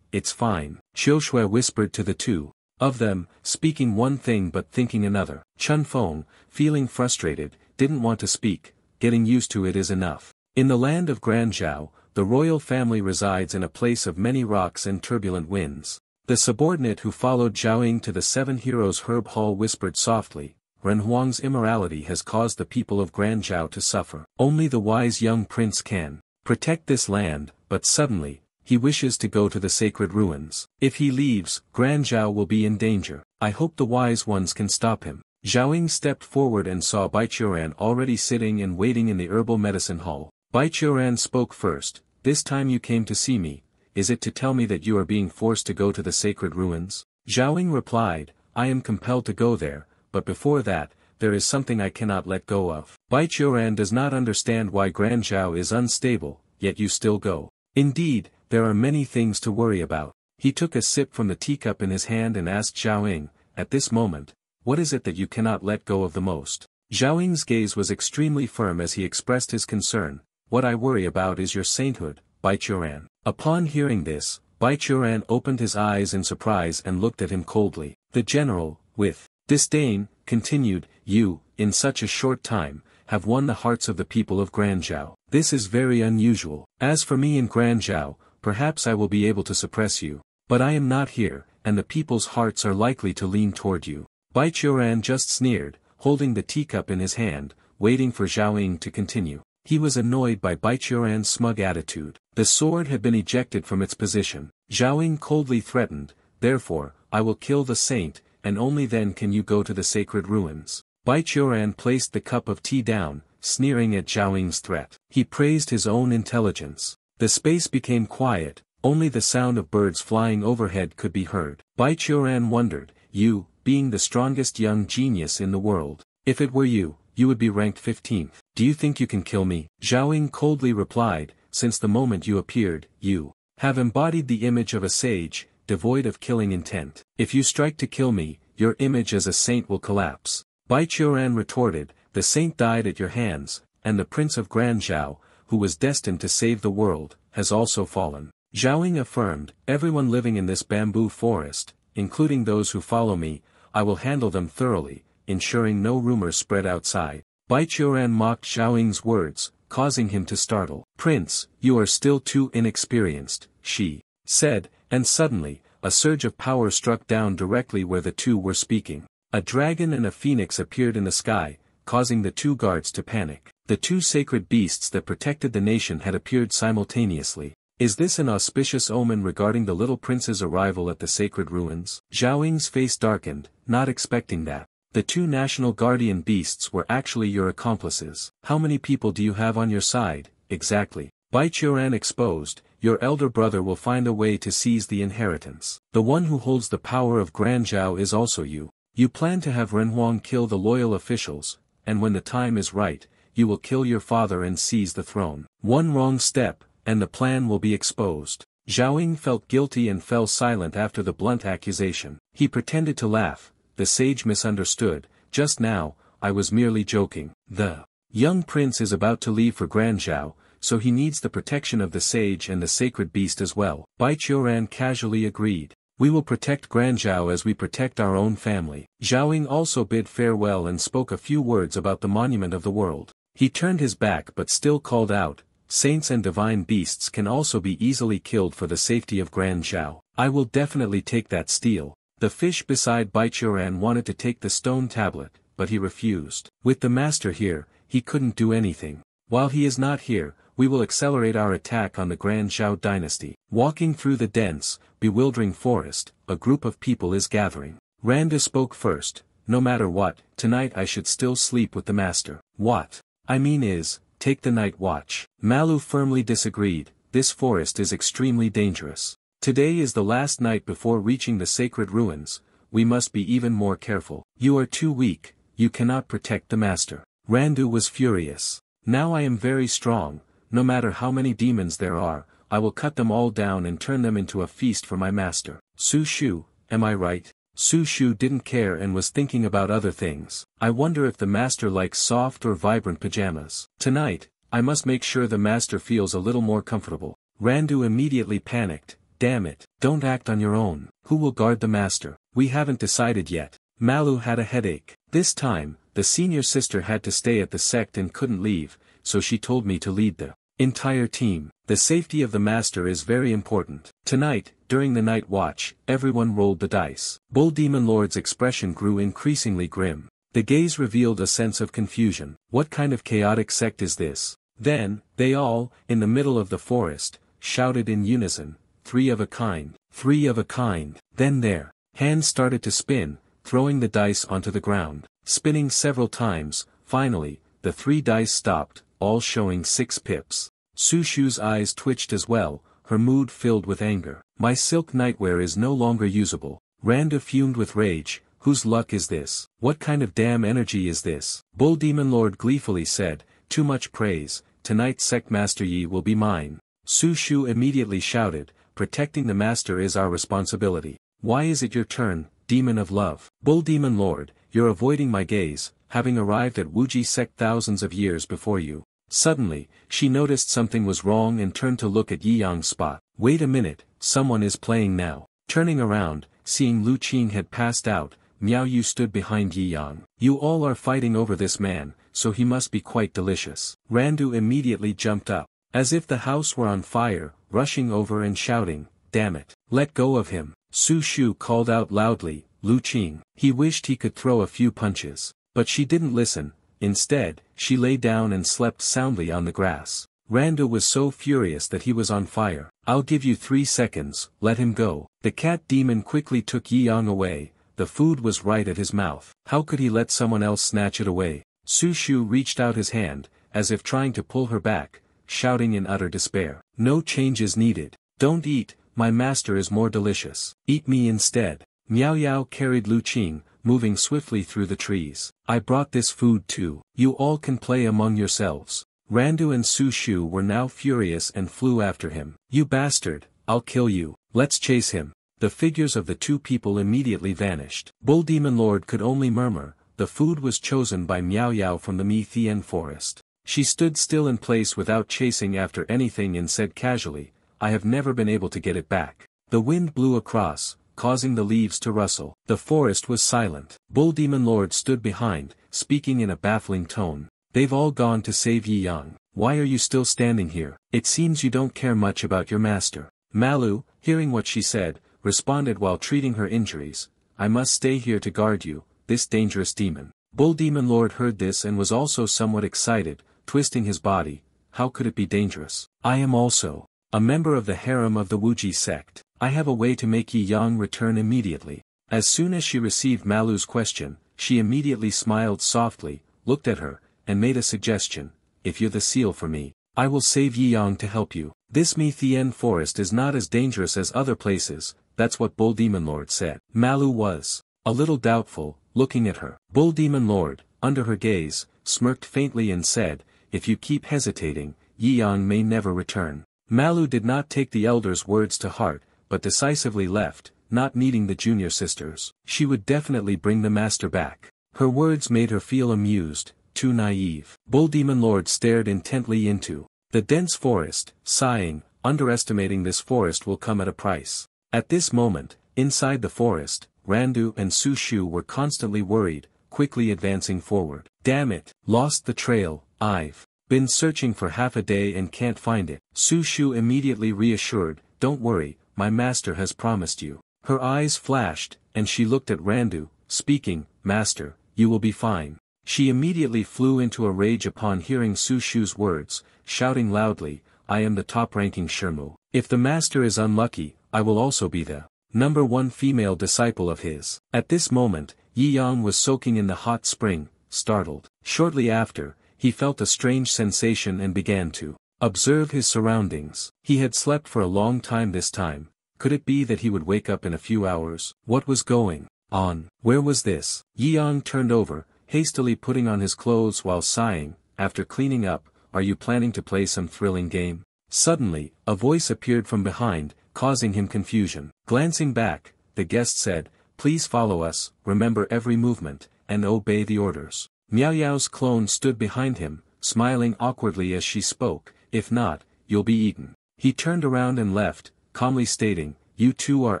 it's fine. Qiushui whispered to the two of them, speaking one thing but thinking another. Chunfeng, feeling frustrated, didn't want to speak, getting used to it is enough. In the land of Granzhou, the royal family resides in a place of many rocks and turbulent winds. The subordinate who followed Zhaoying to the Seven Heroes Herb Hall whispered softly, Renhuang's immorality has caused the people of Granzhou to suffer. Only the wise young prince can protect this land, but suddenly, he wishes to go to the sacred ruins. If he leaves, Granzhou will be in danger. I hope the wise ones can stop him. Zhaoying stepped forward and saw Baichuran already sitting and waiting in the herbal medicine hall. Baichuran spoke first, this time you came to see me, is it to tell me that you are being forced to go to the sacred ruins? Zhaoying replied, I am compelled to go there, but before that, there is something I cannot let go of. Baichuran does not understand why Granzhou is unstable, yet you still go. Indeed, there are many things to worry about. He took a sip from the teacup in his hand and asked Zhaoying, at this moment, what is it that you cannot let go of the most? Zhaoying's gaze was extremely firm as he expressed his concern, what I worry about is your sainthood, Baichuran. Upon hearing this, Baichuran opened his eyes in surprise and looked at him coldly. The general, with disdain, continued, you, in such a short time, have won the hearts of the people of Granzhou. This is very unusual. As for me in Granzhou, perhaps I will be able to suppress you. But I am not here, and the people's hearts are likely to lean toward you. Baichuran just sneered, holding the teacup in his hand, waiting for Zhaoying to continue. He was annoyed by Baichuran's smug attitude. The sword had been ejected from its position. Zhaoying coldly threatened, therefore, I will kill the saint, and only then can you go to the sacred ruins. Baichuran placed the cup of tea down, sneering at Zhaoying's threat. He praised his own intelligence. The space became quiet, only the sound of birds flying overhead could be heard. Baichuran wondered, you, being the strongest young genius in the world, if it were you, you would be ranked 15th. Do you think you can kill me? Zhaoying coldly replied, since the moment you appeared, you have embodied the image of a sage, devoid of killing intent. If you strike to kill me, your image as a saint will collapse. Baichuran retorted, the saint died at your hands, and the prince of Granzhou, who was destined to save the world, has also fallen. Zhaoying affirmed, everyone living in this bamboo forest, including those who follow me, I will handle them thoroughly, ensuring no rumors spread outside. Baichuran mocked Zhaoying's words, causing him to startle. Prince, you are still too inexperienced, she said, and suddenly, a surge of power struck down directly where the two were speaking. A dragon and a phoenix appeared in the sky, causing the two guards to panic. The two sacred beasts that protected the nation had appeared simultaneously. Is this an auspicious omen regarding the little prince's arrival at the sacred ruins? Zhaoying's face darkened, not expecting that. The two national guardian beasts were actually your accomplices. How many people do you have on your side, exactly? Baichuran exposed, your elder brother will find a way to seize the inheritance. The one who holds the power of Granzhou is also you. You plan to have Renhuang kill the loyal officials, and when the time is right, you will kill your father and seize the throne. One wrong step, and the plan will be exposed. Zhaoying felt guilty and fell silent after the blunt accusation. He pretended to laugh. The sage misunderstood, just now, I was merely joking. The Young prince is about to leave for Granzhou, so he needs the protection of the sage and the sacred beast as well. Baichuran casually agreed. We will protect Granzhou as we protect our own family. Zhaoying also bid farewell and spoke a few words about the monument of the world. He turned his back but still called out, saints and divine beasts can also be easily killed for the safety of Granzhou. I will definitely take that steel. The fish beside Baichuran wanted to take the stone tablet, but he refused. With the master here, he couldn't do anything. While he is not here, we will accelerate our attack on the Granzhou dynasty. Walking through the dense, bewildering forest, a group of people is gathering. Randa spoke first. No matter what, tonight I should still sleep with the master. What I mean is, take the night watch. Malu firmly disagreed. This forest is extremely dangerous. Today is the last night before reaching the sacred ruins. We must be even more careful. You are too weak. You cannot protect the master. Randu was furious. Now I am very strong. No matter how many demons there are, I will cut them all down and turn them into a feast for my master. Su Shu, am I right? Su Shu didn't care and was thinking about other things. I wonder if the master likes soft or vibrant pajamas. Tonight, I must make sure the master feels a little more comfortable. Randu immediately panicked. Damn it, don't act on your own. Who will guard the master? We haven't decided yet. Malu had a headache. This time, the senior sister had to stay at the sect and couldn't leave, so she told me to lead the entire team. The safety of the master is very important. Tonight, during the night watch, everyone rolled the dice. Bull Demon Lord's expression grew increasingly grim. The gaze revealed a sense of confusion. What kind of chaotic sect is this? Then, they all, in the middle of the forest, shouted in unison, "Three of a kind, three of a kind." Then their hands started to spin, throwing the dice onto the ground. Spinning several times, finally, the 3 dice stopped, all showing 6 pips. Su Shu's eyes twitched as well, her mood filled with anger. My silk nightwear is no longer usable. Randa fumed with rage. Whose luck is this? What kind of damn energy is this? Bull Demon Lord gleefully said, too much praise, tonight Sect Master Yi will be mine. Su Shu immediately shouted, protecting the master is our responsibility. Why is it your turn, Demon of Love? Bull Demon Lord, you're avoiding my gaze, having arrived at Wuji Sect thousands of years before you. Suddenly, she noticed something was wrong and turned to look at Yi Yang's spot. Wait a minute, someone is playing now. Turning around, seeing Lu Qing had passed out, Miao Yu stood behind Yi Yang. You all are fighting over this man, so he must be quite delicious. Randu immediately jumped up, as if the house were on fire, rushing over and shouting, damn it, let go of him. Su Shu called out loudly, Lu Qing. He wished he could throw a few punches, but she didn't listen. Instead, she lay down and slept soundly on the grass. Randu was so furious that he was on fire. I'll give you 3 seconds, let him go. The cat demon quickly took Yi Yang away. The food was right at his mouth. How could he let someone else snatch it away? Su Shu reached out his hand, as if trying to pull her back, shouting in utter despair. No change is needed. Don't eat, my master is more delicious. Eat me instead. Miao Yao carried Lu Qing, moving swiftly through the trees. I brought this food too. You all can play among yourselves. Randu and Su Shu were now furious and flew after him. You bastard, I'll kill you. Let's chase him. The figures of the 2 people immediately vanished. Bull Demon Lord could only murmur. The food was chosen by Miao Yao from the Mi Thien forest. She stood still in place without chasing after anything and said casually, I have never been able to get it back. The wind blew across, causing the leaves to rustle. The forest was silent. Bull Demon Lord stood behind, speaking in a baffling tone. They've all gone to save Yi Yang. Why are you still standing here? It seems you don't care much about your master. Malu, hearing what she said, responded while treating her injuries. I must stay here to guard you, this dangerous demon. Bull Demon Lord heard this and was also somewhat excited, twisting his body. How could it be dangerous? I am also a member of the harem of the Wuji sect. I have a way to make Yi Yang return immediately. As soon as she received Malu's question, she immediately smiled softly, looked at her, and made a suggestion. If you're the seal for me, I will save Yi Yang to help you. This Mi Thien forest is not as dangerous as other places, that's what Bull Demon Lord said. Malu was a little doubtful, looking at her. Bull Demon Lord, under her gaze, smirked faintly and said, if you keep hesitating, Yi Yang may never return. Malu did not take the elder's words to heart, but decisively left, not needing the junior sisters. She would definitely bring the master back. Her words made her feel amused. too naive. Bull Demon Lord stared intently into the dense forest, sighing, underestimating this forest will come at a price. At this moment, inside the forest, Randu and Su Shu were constantly worried, quickly advancing forward. Damn it, lost the trail, I've been searching for half a day and can't find it. Su Shu immediately reassured, don't worry, my master has promised you. Her eyes flashed, and she looked at Randu, speaking, Master, you will be fine. She immediately flew into a rage upon hearing Su Shu's words, shouting loudly, I am the top-ranking Shermu. If the master is unlucky, I will also be the number one female disciple of his. At this moment, Yi Yang was soaking in the hot spring, startled. Shortly after, he felt a strange sensation and began to observe his surroundings. He had slept for a long time this time. Could it be that he would wake up in a few hours? What was going on? Where was this? Yi Yang turned over, hastily putting on his clothes while sighing, after cleaning up, are you planning to play some thrilling game? Suddenly, a voice appeared from behind, causing him confusion. Glancing back, the guest said, please follow us, remember every movement, and obey the orders. Miao Yao's clone stood behind him, smiling awkwardly as she spoke, if not, you'll be eaten. He turned around and left, calmly stating, you two are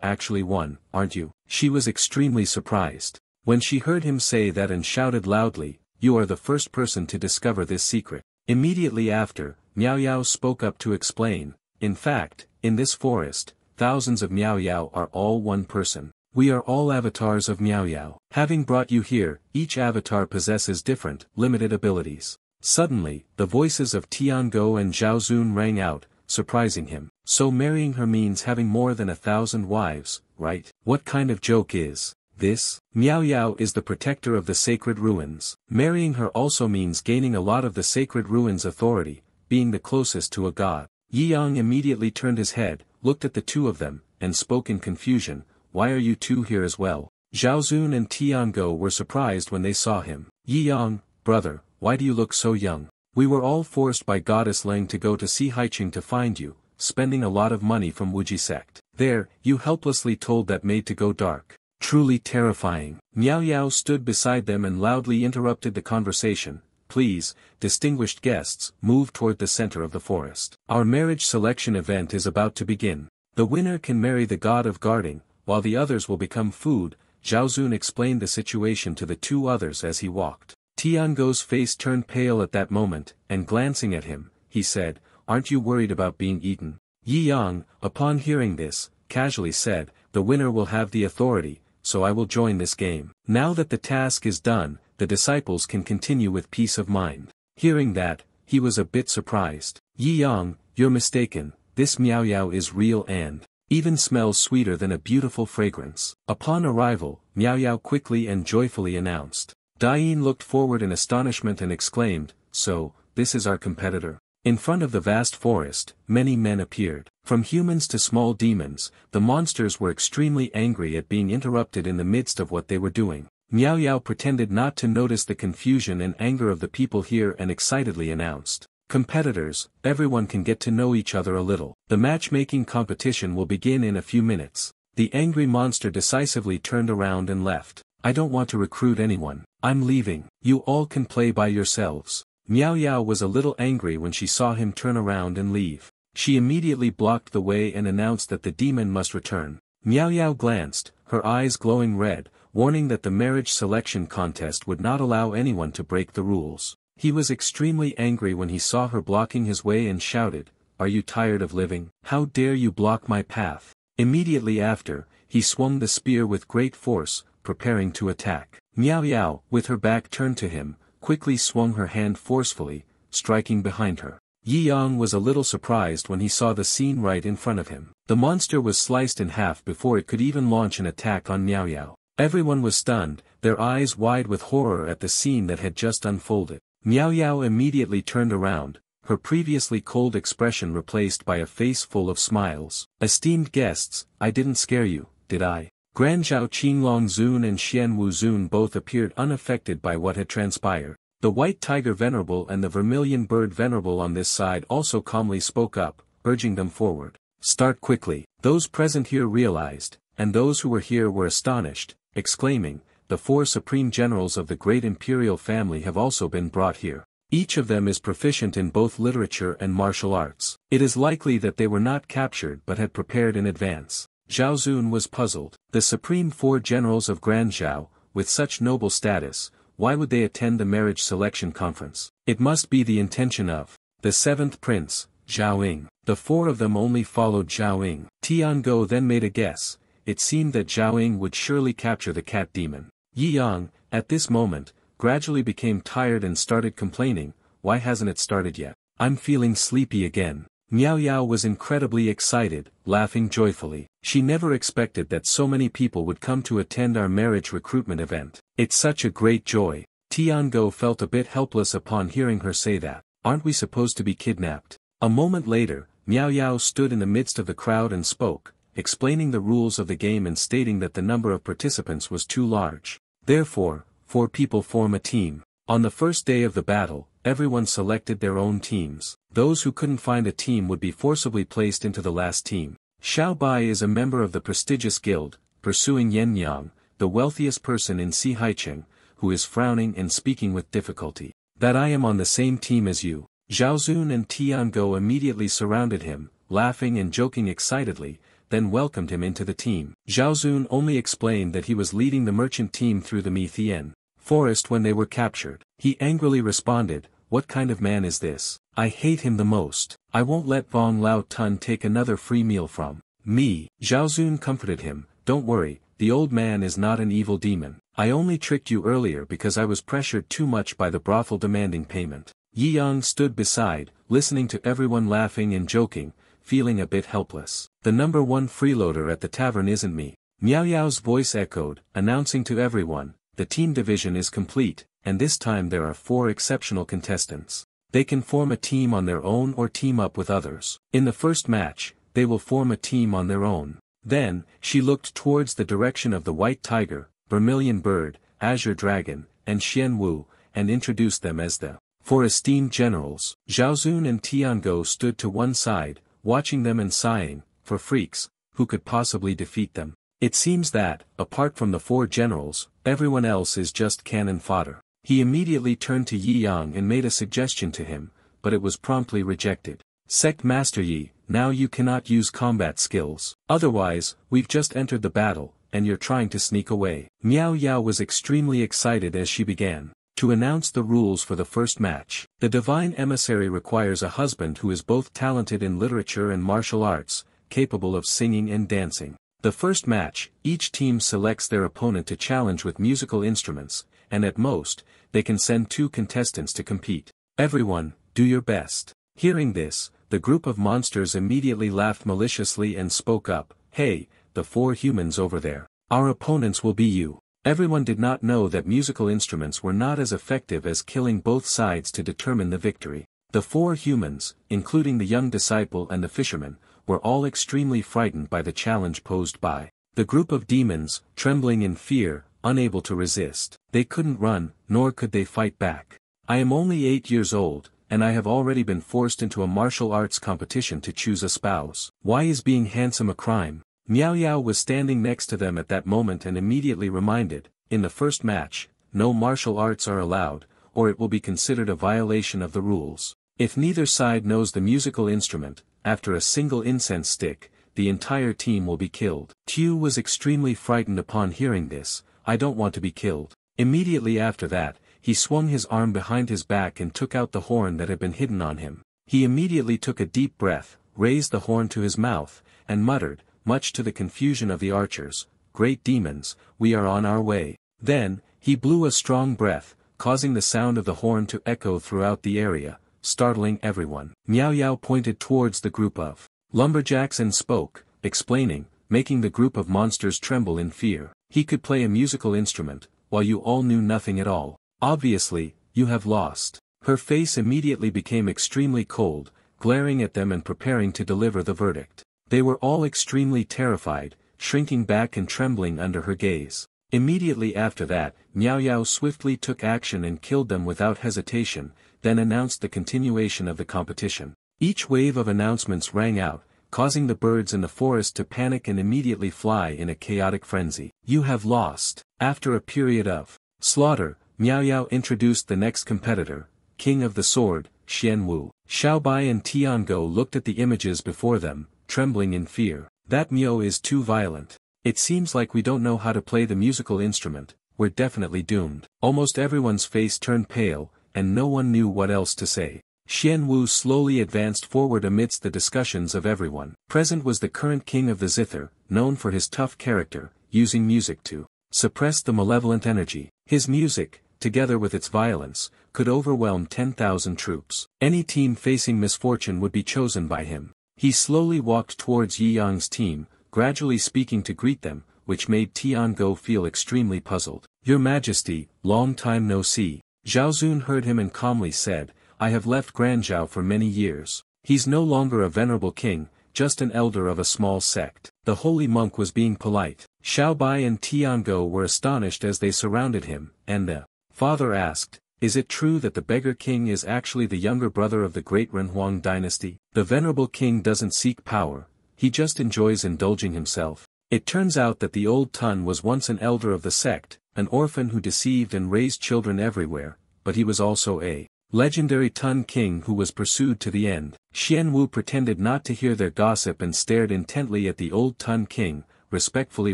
actually one, aren't you? She was extremely surprised. When she heard him say that and shouted loudly, you are the first person to discover this secret. Immediately after, Miao Yao spoke up to explain, in fact, in this forest, thousands of Miao Yao are all one person. We are all avatars of Miao Yao. Having brought you here, each avatar possesses different, limited abilities. Suddenly, the voices of Tiango and Zhao Zun rang out, surprising him. So marrying her means having more than 1,000 wives, right? What kind of joke is this? Miao Yao is the protector of the sacred ruins. Marrying her also means gaining a lot of the sacred ruins' authority, being the closest to a god. Yi Yang immediately turned his head, looked at the two of them, and spoke in confusion, why are you two here as well? Zhao Zun and Tiango were surprised when they saw him. Yi Yang, brother, why do you look so young? We were all forced by Goddess Leng to go to see Haiqing to find you, spending a lot of money from Wuji sect. There, you helplessly told that maid to go dark. Truly terrifying. Miao Yao stood beside them and loudly interrupted the conversation. Please, distinguished guests, move toward the center of the forest. Our marriage selection event is about to begin. The winner can marry the god of guarding, while the others will become food. Zhao Zun explained the situation to the two others as he walked. Tiango's face turned pale at that moment, and glancing at him, he said, aren't you worried about being eaten? Yi Yang, upon hearing this, casually said, the winner will have the authority, so I will join this game. Now that the task is done, the disciples can continue with peace of mind. Hearing that, he was a bit surprised. Yi Yang, you're mistaken, this Miao Yao is real and even smells sweeter than a beautiful fragrance. Upon arrival, Miao Yao quickly and joyfully announced. Dain looked forward in astonishment and exclaimed, so, this is our competitor. In front of the vast forest, many men appeared. From humans to small demons, the monsters were extremely angry at being interrupted in the midst of what they were doing. Miao Yao pretended not to notice the confusion and anger of the people here and excitedly announced. Competitors, everyone can get to know each other a little. The matchmaking competition will begin in a few minutes. The angry monster decisively turned around and left. I don't want to recruit anyone. I'm leaving. You all can play by yourselves. Miao Yao was a little angry when she saw him turn around and leave. She immediately blocked the way and announced that the demon must return. Miao Yao glanced, her eyes glowing red, warning that the marriage selection contest would not allow anyone to break the rules. He was extremely angry when he saw her blocking his way and shouted, are you tired of living? How dare you block my path? Immediately after, he swung the spear with great force, preparing to attack. Miao Yao, with her back turned to him, quickly swung her hand forcefully, striking behind her. Yi Yang was a little surprised when he saw the scene right in front of him. The monster was sliced in half before it could even launch an attack on Miao Yao. Everyone was stunned, their eyes wide with horror at the scene that had just unfolded. Miao Yao immediately turned around, her previously cold expression replaced by a face full of smiles. Esteemed guests, I didn't scare you, did I? Gran Zhao Qinglong Zun and Xian Wu Zun both appeared unaffected by what had transpired. The White Tiger Venerable and the Vermilion Bird Venerable on this side also calmly spoke up, urging them forward. Start quickly. Those present here realized, and those who were here were astonished, exclaiming, the 4 supreme generals of the great imperial family have also been brought here. Each of them is proficient in both literature and martial arts. It is likely that they were not captured but had prepared in advance. Zhao Zun was puzzled. The supreme 4 generals of Grand Zhao, with such noble status, why would they attend the marriage selection conference? It must be the intention of the 7th prince, Zhao Ying. The 4 of them only followed Zhao Ying. Tiango then made a guess. It seemed that Zhao Ying would surely capture the cat demon. Yi Yang, at this moment, gradually became tired and started complaining, "Why hasn't it started yet? I'm feeling sleepy again." Miao Yao was incredibly excited, laughing joyfully. She never expected that so many people would come to attend our marriage recruitment event. It's such a great joy. Tiango felt a bit helpless upon hearing her say that. Aren't we supposed to be kidnapped? A moment later, Miao Yao stood in the midst of the crowd and spoke, explaining the rules of the game and stating that the number of participants was too large. Therefore, 4 people form a team. On the first day of the battle, everyone selected their own teams. Those who couldn't find a team would be forcibly placed into the last team. Xiao Bai is a member of the prestigious guild, pursuing Yen Yang, the wealthiest person in Si Haicheng, who is frowning and speaking with difficulty. "That I am on the same team as you." Zhao Zun and Tiango immediately surrounded him, laughing and joking excitedly, then welcomed him into the team. Zhao Zun only explained that he was leading the merchant team through the Mithien forest when they were captured. He angrily responded, "What kind of man is this? I hate him the most. I won't let Vong Lao Tun take another free meal from me." Zhao Zun comforted him, "Don't worry, the old man is not an evil demon. I only tricked you earlier because I was pressured too much by the brothel demanding payment." Yi Yang stood beside, listening to everyone laughing and joking, feeling a bit helpless. "The number 1 freeloader at the tavern isn't me." Miao Yao's voice echoed, announcing to everyone, "The team division is complete, and this time there are 4 exceptional contestants. They can form a team on their own or team up with others. In the first match, they will form a team on their own." Then, she looked towards the direction of the White Tiger, Vermilion Bird, Azure Dragon, and Xian Wu, and introduced them as the 4 esteemed generals. Zhao Zun and Tiango stood to one side, watching them and sighing, "For freaks, who could possibly defeat them? It seems that, apart from the 4 generals, everyone else is just cannon fodder." He immediately turned to Yi Yang and made a suggestion to him, but it was promptly rejected. "Sect Master Yi, now you cannot use combat skills. Otherwise, we've just entered the battle, and you're trying to sneak away." Miao Yao was extremely excited as she began to announce the rules for the first match. The divine emissary requires a husband who is both talented in literature and martial arts, capable of singing and dancing. The first match, each team selects their opponent to challenge with musical instruments, and at most, they can send 2 contestants to compete. "Everyone, do your best." Hearing this, the group of monsters immediately laughed maliciously and spoke up, "Hey, the 4 humans over there. Our opponents will be you." Everyone did not know that musical instruments were not as effective as killing both sides to determine the victory. The 4 humans, including the young disciple and the fisherman, were all extremely frightened by the challenge posed by the group of demons, trembling in fear, unable to resist. They couldn't run, nor could they fight back. "I am only 8 years old, and I have already been forced into a martial arts competition to choose a spouse. Why is being handsome a crime?" Miao Yao was standing next to them at that moment and immediately reminded, "In the first match, no martial arts are allowed, or it will be considered a violation of the rules. If neither side knows the musical instrument, after a single incense stick, the entire team will be killed." Tu was extremely frightened upon hearing this. "I don't want to be killed." Immediately after that, he swung his arm behind his back and took out the horn that had been hidden on him. He immediately took a deep breath, raised the horn to his mouth, and muttered, much to the confusion of the archers, "Great demons, we are on our way." Then, he blew a strong breath, causing the sound of the horn to echo throughout the area, startling everyone. Miao Yao pointed towards the group of lumberjacks and spoke, explaining, making the group of monsters tremble in fear. "He could play a musical instrument, while you all knew nothing at all. Obviously, you have lost." Her face immediately became extremely cold, glaring at them and preparing to deliver the verdict. They were all extremely terrified, shrinking back and trembling under her gaze. Immediately after that, Miao Yao swiftly took action and killed them without hesitation, then announced the continuation of the competition. Each wave of announcements rang out, causing the birds in the forest to panic and immediately fly in a chaotic frenzy. You have lost. After a period of slaughter, Miao Yao introduced the next competitor, King of the Sword, Xian Wu. Xiao Bai and Tiango looked at the images before them, trembling in fear. That Miao is too violent. It seems like we don't know how to play the musical instrument, we're definitely doomed. Almost everyone's face turned pale, and no one knew what else to say. Xian Wu slowly advanced forward amidst the discussions of everyone. Present was the current king of the Zither, known for his tough character, using music to suppress the malevolent energy. His music, together with its violence, could overwhelm 10,000 troops. Any team facing misfortune would be chosen by him. He slowly walked towards Yi Yang's team, gradually speaking to greet them, which made Tiango feel extremely puzzled. Your Majesty, long time no see. Zhao Zun heard him and calmly said, I have left Granzhou for many years. He's no longer a venerable king, just an elder of a small sect. The holy monk was being polite. Xiao Bai and Tiango were astonished as they surrounded him, and the father asked, is it true that the beggar king is actually the younger brother of the great Renhuang dynasty? The venerable king doesn't seek power, he just enjoys indulging himself. It turns out that the old Tun was once an elder of the sect, an orphan who deceived and raised children everywhere, but he was also a legendary Tun king who was pursued to the end. Xian Wu pretended not to hear their gossip and stared intently at the old Tun king, respectfully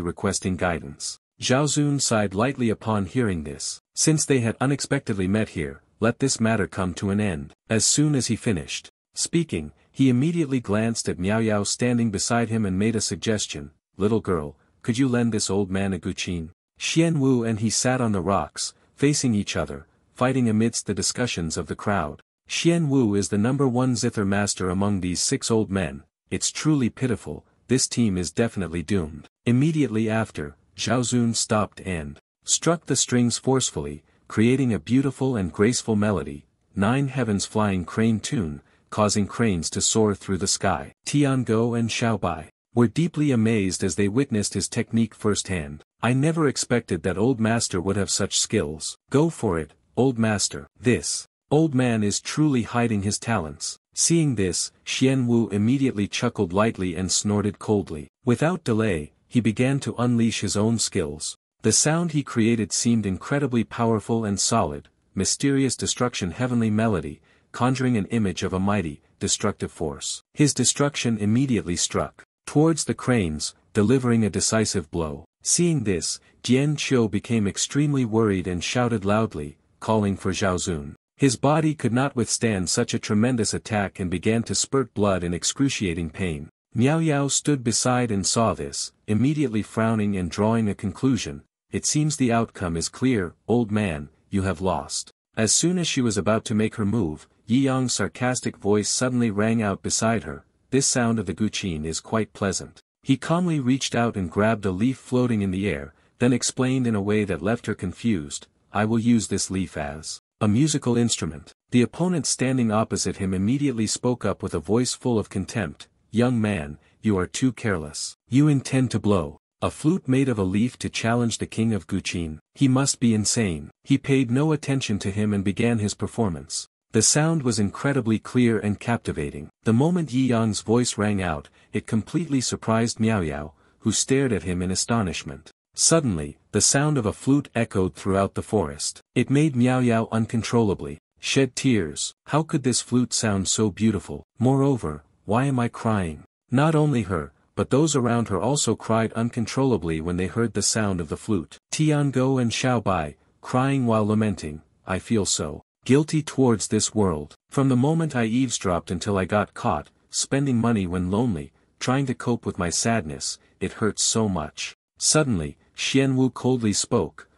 requesting guidance. Zhao Zun sighed lightly upon hearing this. Since they had unexpectedly met here, let this matter come to an end. As soon as he finished speaking, he immediately glanced at Miao Yao standing beside him and made a suggestion. Little girl, could you lend this old man a guqin? Xian Wu and he sat on the rocks, facing each other, fighting amidst the discussions of the crowd. Xian Wu is the #1 zither master among these 6 old men. It's truly pitiful, this team is definitely doomed. Immediately after, Zhao Zun stopped and struck the strings forcefully, creating a beautiful and graceful melody, 9 heavens flying crane tune, causing cranes to soar through the sky. Tiango and Xiaobai were deeply amazed as they witnessed his technique firsthand. I never expected that old master would have such skills. Go for it, old master. This old man is truly hiding his talents. Seeing this, Xian Wu immediately chuckled lightly and snorted coldly. Without delay, he began to unleash his own skills. The sound he created seemed incredibly powerful and solid, mysterious destruction heavenly melody, conjuring an image of a mighty, destructive force. His destruction immediately struck towards the cranes, delivering a decisive blow. Seeing this, Jian Qiu became extremely worried and shouted loudly, calling for Zhao Zun. His body could not withstand such a tremendous attack and began to spurt blood in excruciating pain. Miao Yao stood beside and saw this, immediately frowning and drawing a conclusion. It seems the outcome is clear, old man, you have lost. As soon as she was about to make her move, Yi Yang's sarcastic voice suddenly rang out beside her. This sound of the guqin is quite pleasant. He calmly reached out and grabbed a leaf floating in the air, then explained in a way that left her confused, I will use this leaf as a musical instrument. The opponent standing opposite him immediately spoke up with a voice full of contempt, young man, you are too careless. You intend to blow a flute made of a leaf to challenge the king of guqin. He must be insane. He paid no attention to him and began his performance. The sound was incredibly clear and captivating. The moment Yi Yang's voice rang out, it completely surprised Miao Yao, who stared at him in astonishment. Suddenly, the sound of a flute echoed throughout the forest. It made Miao Yao uncontrollably shed tears. How could this flute sound so beautiful? Moreover, why am I crying? Not only her, but those around her also cried uncontrollably when they heard the sound of the flute. Tiango and Xiaobai, crying while lamenting, I feel so guilty towards this world. From the moment I eavesdropped until I got caught, spending money when lonely, trying to cope with my sadness, it hurts so much. Suddenly, Xian Wu coldly spoke,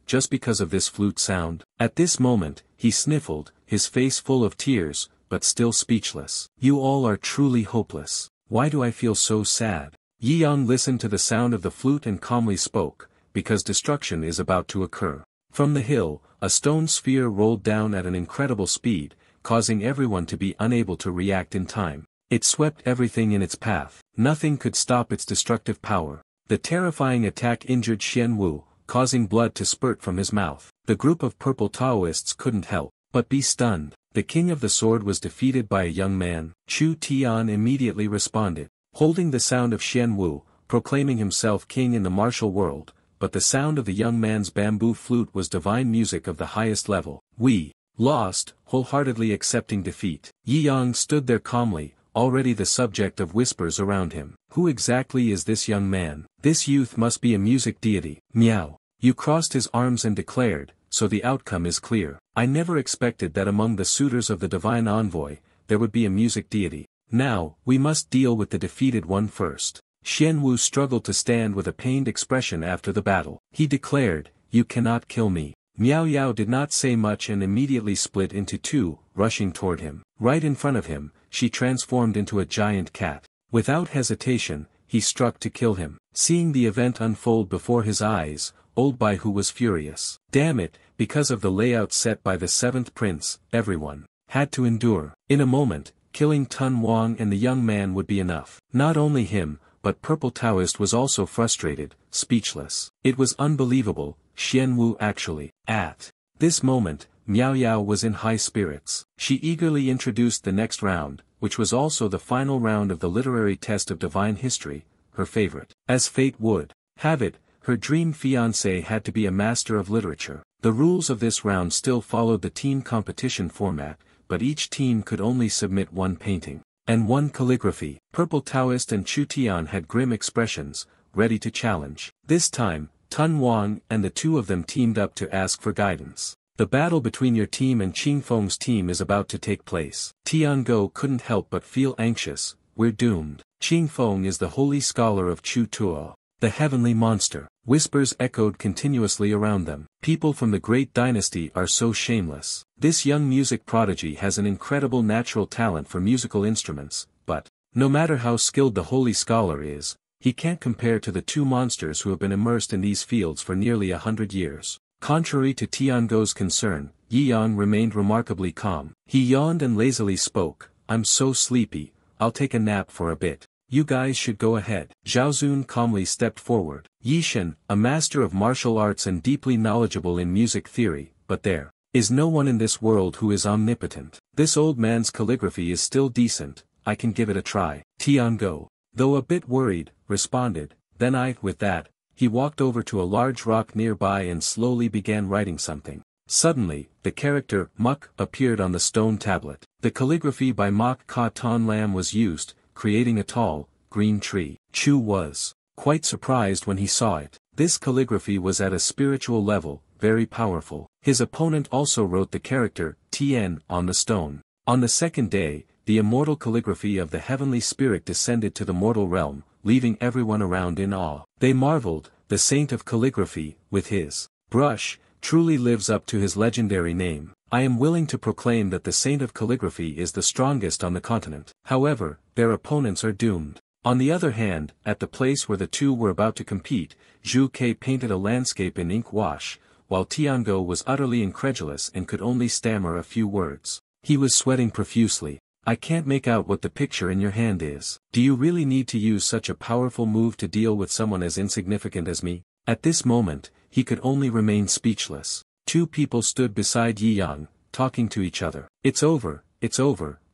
just because of this flute sound. At this moment, he sniffled, his face full of tears, but still speechless. You all are truly hopeless. Why do I feel so sad? Yi Yang listened to the sound of the flute and calmly spoke, because destruction is about to occur. From the hill, a stone sphere rolled down at an incredible speed, causing everyone to be unable to react in time. It swept everything in its path. Nothing could stop its destructive power. The terrifying attack injured Xian Wu, causing blood to spurt from his mouth. The group of purple Taoists couldn't help but be stunned. The king of the sword was defeated by a young man. Chu Tian immediately responded. holding the sound of Xian Wu, proclaiming himself king in the martial world, but the sound of the young man's bamboo flute was divine music of the highest level. We lost, wholeheartedly accepting defeat. Yi Yang stood there calmly, already the subject of whispers around him. Who exactly is this young man? This youth must be a music deity. Meow. Yu crossed his arms and declared, so the outcome is clear. I never expected that among the suitors of the divine envoy, there would be a music deity. Now, we must deal with the defeated one first. Xian Wu struggled to stand with a pained expression after the battle. He declared, you cannot kill me. Miao Yao did not say much and immediately split into two, rushing toward him. Right in front of him, she transformed into a giant cat. Without hesitation, he struck to kill him. Seeing the event unfold before his eyes, Old Bai Hu was furious. Damn it, because of the layout set by the seventh prince, everyone had to endure. In a moment, killing Tun Wang and the young man would be enough. Not only him, but Purple Taoist was also frustrated, speechless. It was unbelievable, Xian Wu actually. At this moment, Miao Yao was in high spirits. She eagerly introduced the next round, which was also the final round of the literary test of divine history, her favorite. As fate would have it, her dream fiancé had to be a master of literature. The rules of this round still followed the team competition format, but each team could only submit one painting and one calligraphy. Purple Taoist and Chu Tian had grim expressions, ready to challenge. This time, Tun Wang and the two of them teamed up to ask for guidance. The battle between your team and Qingfeng's team is about to take place. Tiango couldn't help but feel anxious. We're doomed. Qingfeng is the holy scholar of Chu Tuo, the heavenly monster. Whispers echoed continuously around them. People from the great dynasty are so shameless. This young music prodigy has an incredible natural talent for musical instruments, but, no matter how skilled the holy scholar is, he can't compare to the two monsters who have been immersed in these fields for nearly 100 years. Contrary to Tiango's concern, Yi Yang remained remarkably calm. He yawned and lazily spoke, I'm so sleepy, I'll take a nap for a bit. You guys should go ahead. Zhao Zun calmly stepped forward. Yi Shen, a master of martial arts and deeply knowledgeable in music theory, but there is no one in this world who is omnipotent. This old man's calligraphy is still decent, I can give it a try. Tiango, though a bit worried, responded, then with that, he walked over to a large rock nearby and slowly began writing something. Suddenly, the character, Muk, appeared on the stone tablet. The calligraphy by Mok Ka Ton Lam was used, creating a tall, green tree. Chu was quite surprised when he saw it. This calligraphy was at a spiritual level, very powerful. His opponent also wrote the character, Tien, on the stone. On the second day, the immortal calligraphy of the heavenly spirit descended to the mortal realm, leaving everyone around in awe. They marveled, the saint of calligraphy, with his brush, truly lives up to his legendary name. I am willing to proclaim that the saint of calligraphy is the strongest on the continent. However, their opponents are doomed. On the other hand, at the place where the two were about to compete, Zhu Ke painted a landscape in ink wash, while Tiango was utterly incredulous and could only stammer a few words. He was sweating profusely. I can't make out what the picture in your hand is. Do you really need to use such a powerful move to deal with someone as insignificant as me? At this moment, he could only remain speechless. Two people stood beside Yi Yang, talking to each other. It's over,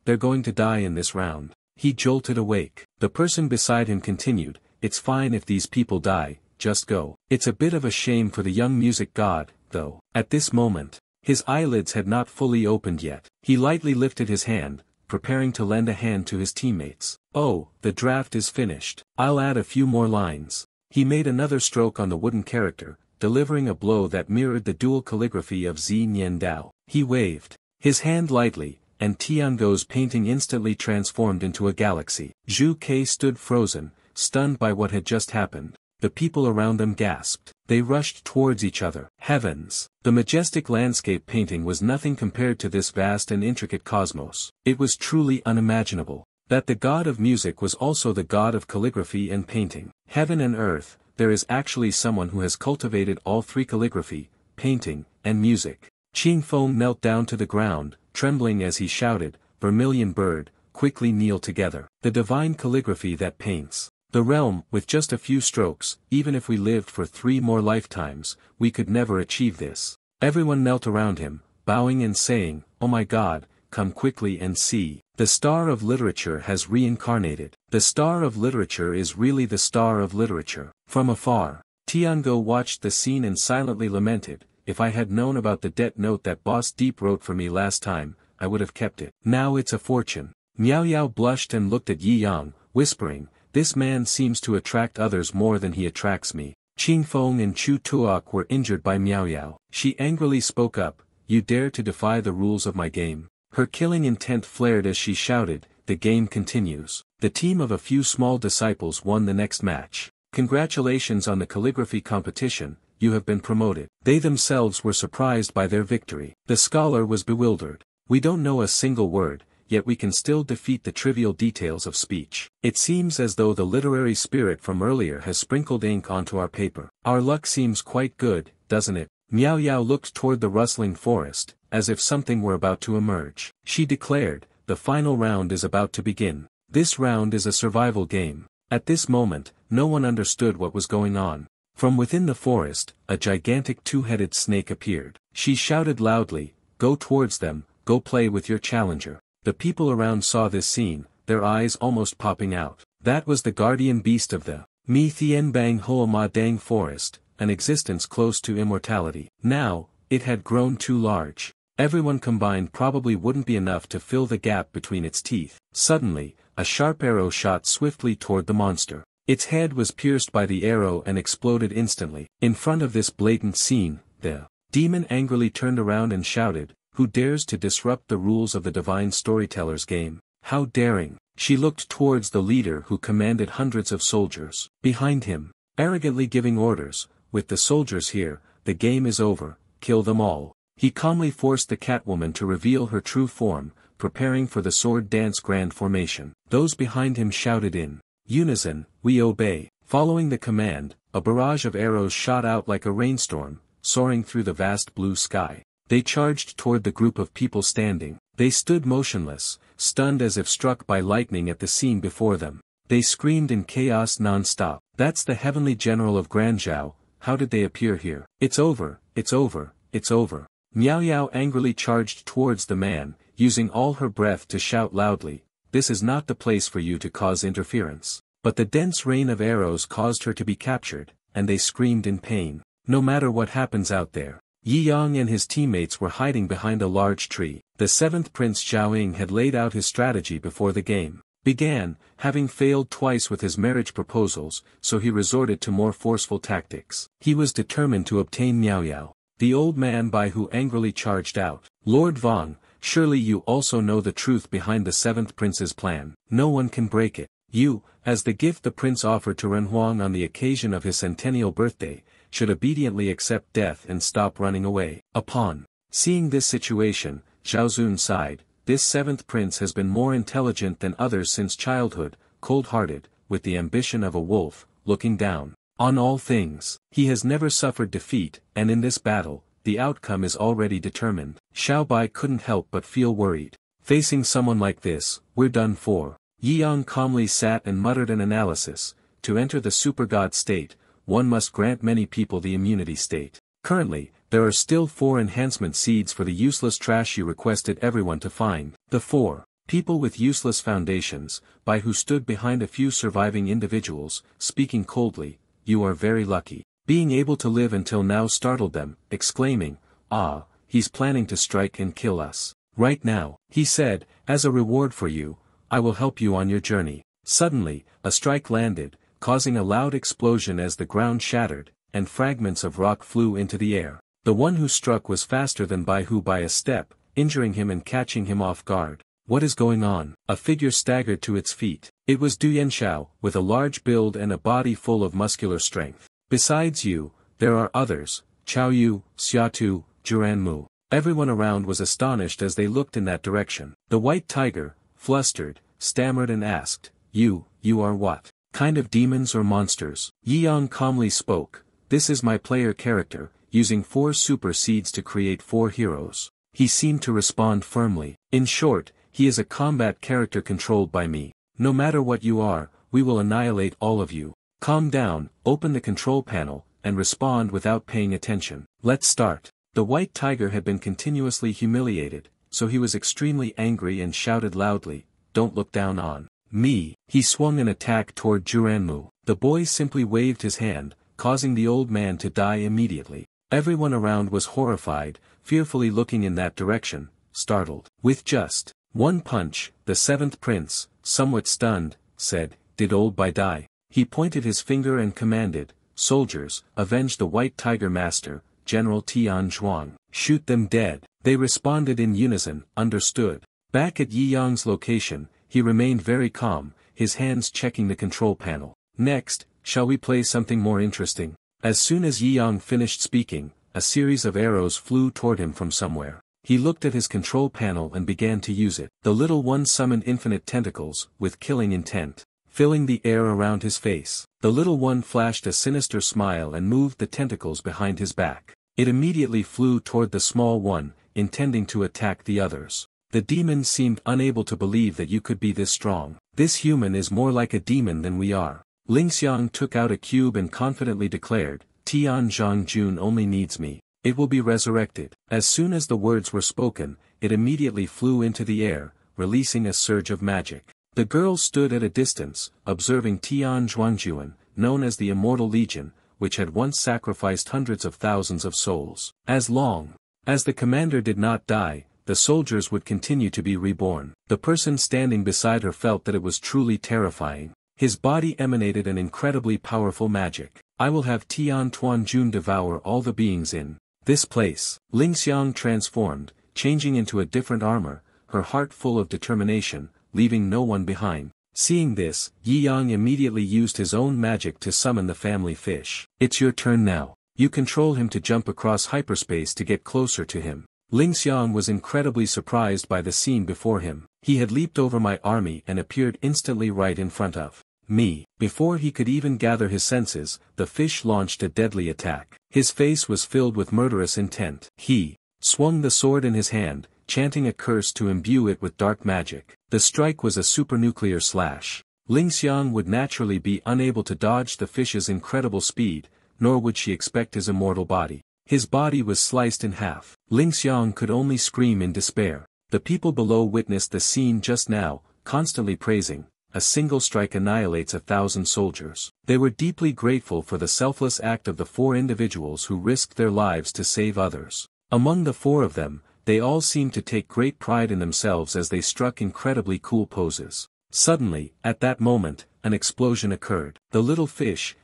they're going to die in this round. He jolted awake. The person beside him continued, it's fine if these people die, just go. It's a bit of a shame for the young music god, though. At this moment, his eyelids had not fully opened yet. He lightly lifted his hand, preparing to lend a hand to his teammates. Oh, the draft is finished. I'll add a few more lines. He made another stroke on the wooden character, delivering a blow that mirrored the dual calligraphy of Zi Nian Dao. He waved his hand lightly, and Tiango's painting instantly transformed into a galaxy. Zhu Ke stood frozen, stunned by what had just happened. The people around them gasped. They rushed towards each other. Heavens! The majestic landscape painting was nothing compared to this vast and intricate cosmos. It was truly unimaginable that the god of music was also the god of calligraphy and painting. Heaven and earth, there is actually someone who has cultivated all three: calligraphy, painting, and music. Qingfeng knelt down to the ground, trembling as he shouted, Vermilion bird, quickly kneel together. The divine calligraphy that paints the realm. With just a few strokes, even if we lived for 3 more lifetimes, we could never achieve this. Everyone knelt around him, bowing and saying, Oh my God, come quickly and see. The star of literature has reincarnated. The star of literature is really the star of literature. From afar, Tiango watched the scene and silently lamented, if I had known about the debt note that Boss Deep wrote for me last time, I would have kept it. Now it's a fortune. Miao Yao blushed and looked at Yi Yang, whispering, this man seems to attract others more than he attracts me. Qing Feng and Chu Tuok were injured by Miao Yao. She angrily spoke up, you dare to defy the rules of my game. Her killing intent flared as she shouted, the game continues. The team of a few small disciples won the next match. Congratulations on the calligraphy competition, you have been promoted. They themselves were surprised by their victory. The scholar was bewildered. We don't know a single word, yet we can still defeat the trivial details of speech. It seems as though the literary spirit from earlier has sprinkled ink onto our paper. Our luck seems quite good, doesn't it? Miao Yao looked toward the rustling forest, as if something were about to emerge. She declared, the final round is about to begin. This round is a survival game. At this moment, no one understood what was going on. From within the forest, a gigantic two-headed snake appeared. She shouted loudly, go towards them, go play with your challenger. The people around saw this scene, their eyes almost popping out. That was the guardian beast of the Mi Thien Bang Hoa Ma Dang forest, an existence close to immortality. Now, it had grown too large. Everyone combined probably wouldn't be enough to fill the gap between its teeth. Suddenly, a sharp arrow shot swiftly toward the monster. Its head was pierced by the arrow and exploded instantly. In front of this blatant scene, the demon angrily turned around and shouted, who dares to disrupt the rules of the divine storyteller's game? How daring! She looked towards the leader who commanded hundreds of soldiers. Behind him, arrogantly giving orders, with the soldiers here, the game is over, kill them all. He calmly forced the Catwoman to reveal her true form, preparing for the sword dance grand formation. Those behind him shouted in unison, we obey. Following the command, a barrage of arrows shot out like a rainstorm, soaring through the vast blue sky. They charged toward the group of people standing. They stood motionless, stunned as if struck by lightning at the scene before them. They screamed in chaos non-stop. That's the heavenly general of Granzhou, how did they appear here? It's over, it's over, it's over. Miao Yao angrily charged towards the man, using all her breath to shout loudly, this is not the place for you to cause interference. But the dense rain of arrows caused her to be captured, and they screamed in pain. No matter what happens out there. Yi Yang and his teammates were hiding behind a large tree. The seventh prince Zhao had laid out his strategy before the game began, having failed twice with his marriage proposals, so he resorted to more forceful tactics. He was determined to obtain Miao Yao, the old man by who angrily charged out. Lord Vong, surely you also know the truth behind the seventh prince's plan. No one can break it. You, as the gift the prince offered to Ren Huang on the occasion of his centennial birthday, should obediently accept death and stop running away. Upon seeing this situation, Zhao Zun sighed, this seventh prince has been more intelligent than others since childhood, cold-hearted, with the ambition of a wolf, looking down on all things. He has never suffered defeat, and in this battle, the outcome is already determined. Xiao Bai couldn't help but feel worried. Facing someone like this, we're done for. Yi Yang calmly sat and muttered an analysis. To enter the super god state, one must grant many people the immunity state. Currently, there are still 4 enhancement seeds for the useless trash you requested everyone to find. The 4 people with useless foundations, by who stood behind a few surviving individuals, speaking coldly, you are very lucky. Being able to live until now startled them, exclaiming, ah, he's planning to strike and kill us. Right now, he said, as a reward for you, I will help you on your journey. Suddenly, a strike landed, causing a loud explosion as the ground shattered, and fragments of rock flew into the air. The one who struck was faster than Bai Hu by a step, injuring him and catching him off guard. What is going on? A figure staggered to its feet. It was Du Yanxiao, with a large build and a body full of muscular strength. Besides you, there are others, Chao Yu, Xiatu, Juran Mu. Everyone around was astonished as they looked in that direction. The white tiger, flustered, stammered and asked, you are what? Kind of demons or monsters? Yi Yang calmly spoke, this is my player character, using 4 super seeds to create 4 heroes. He seemed to respond firmly. In short, he is a combat character controlled by me. No matter what you are, we will annihilate all of you. Calm down, open the control panel, and respond without paying attention. Let's start. The white tiger had been continuously humiliated, so he was extremely angry and shouted loudly, don't look down on me. He swung an attack toward Juranmu. The boy simply waved his hand, causing the old man to die immediately. Everyone around was horrified, fearfully looking in that direction, startled. With just one punch, the seventh prince, somewhat stunned, said, "Did old Bai die?" He pointed his finger and commanded, "Soldiers, avenge the White Tiger Master, General Tian Zhuang. Shoot them dead." They responded in unison, "Understood." Back at Yi Yang's location, he remained very calm, his hands checking the control panel. "Next, shall we play something more interesting?" As soon as Yi Yang finished speaking, a series of arrows flew toward him from somewhere. He looked at his control panel and began to use it. The little one summoned infinite tentacles, with killing intent, filling the air around his face. The little one flashed a sinister smile and moved the tentacles behind his back. It immediately flew toward the small one, intending to attack the others. The demon seemed unable to believe that you could be this strong. "This human is more like a demon than we are." Ling Xiang took out a cube and confidently declared, "Tian Zhangjun only needs me. It will be resurrected." As soon as the words were spoken, it immediately flew into the air, releasing a surge of magic. The girls stood at a distance, observing Tian Zhuangjuan, known as the Immortal Legion, which had once sacrificed hundreds of thousands of souls. As long as the commander did not die, the soldiers would continue to be reborn. The person standing beside her felt that it was truly terrifying. His body emanated an incredibly powerful magic. "I will have Tian Tuanjun devour all the beings in this place." Ling Xiang transformed, changing into a different armor, her heart full of determination, leaving no one behind. Seeing this, Yi Yang immediately used his own magic to summon the family fish. "It's your turn now. You control him to jump across hyperspace to get closer to him." Ling Xiang was incredibly surprised by the scene before him. He had leaped over my army and appeared instantly right in front of me. Before he could even gather his senses, the fish launched a deadly attack. His face was filled with murderous intent. He swung the sword in his hand, chanting a curse to imbue it with dark magic. The strike was a supernuclear slash. Ling Xiang would naturally be unable to dodge the fish's incredible speed, nor would she expect his immortal body. His body was sliced in half. Ling Xiang could only scream in despair. The people below witnessed the scene just now, constantly praising, "A single strike annihilates 1,000 soldiers." They were deeply grateful for the selfless act of the 4 individuals who risked their lives to save others. Among the 4 of them, they all seemed to take great pride in themselves as they struck incredibly cool poses. Suddenly, at that moment, an explosion occurred. The little fish,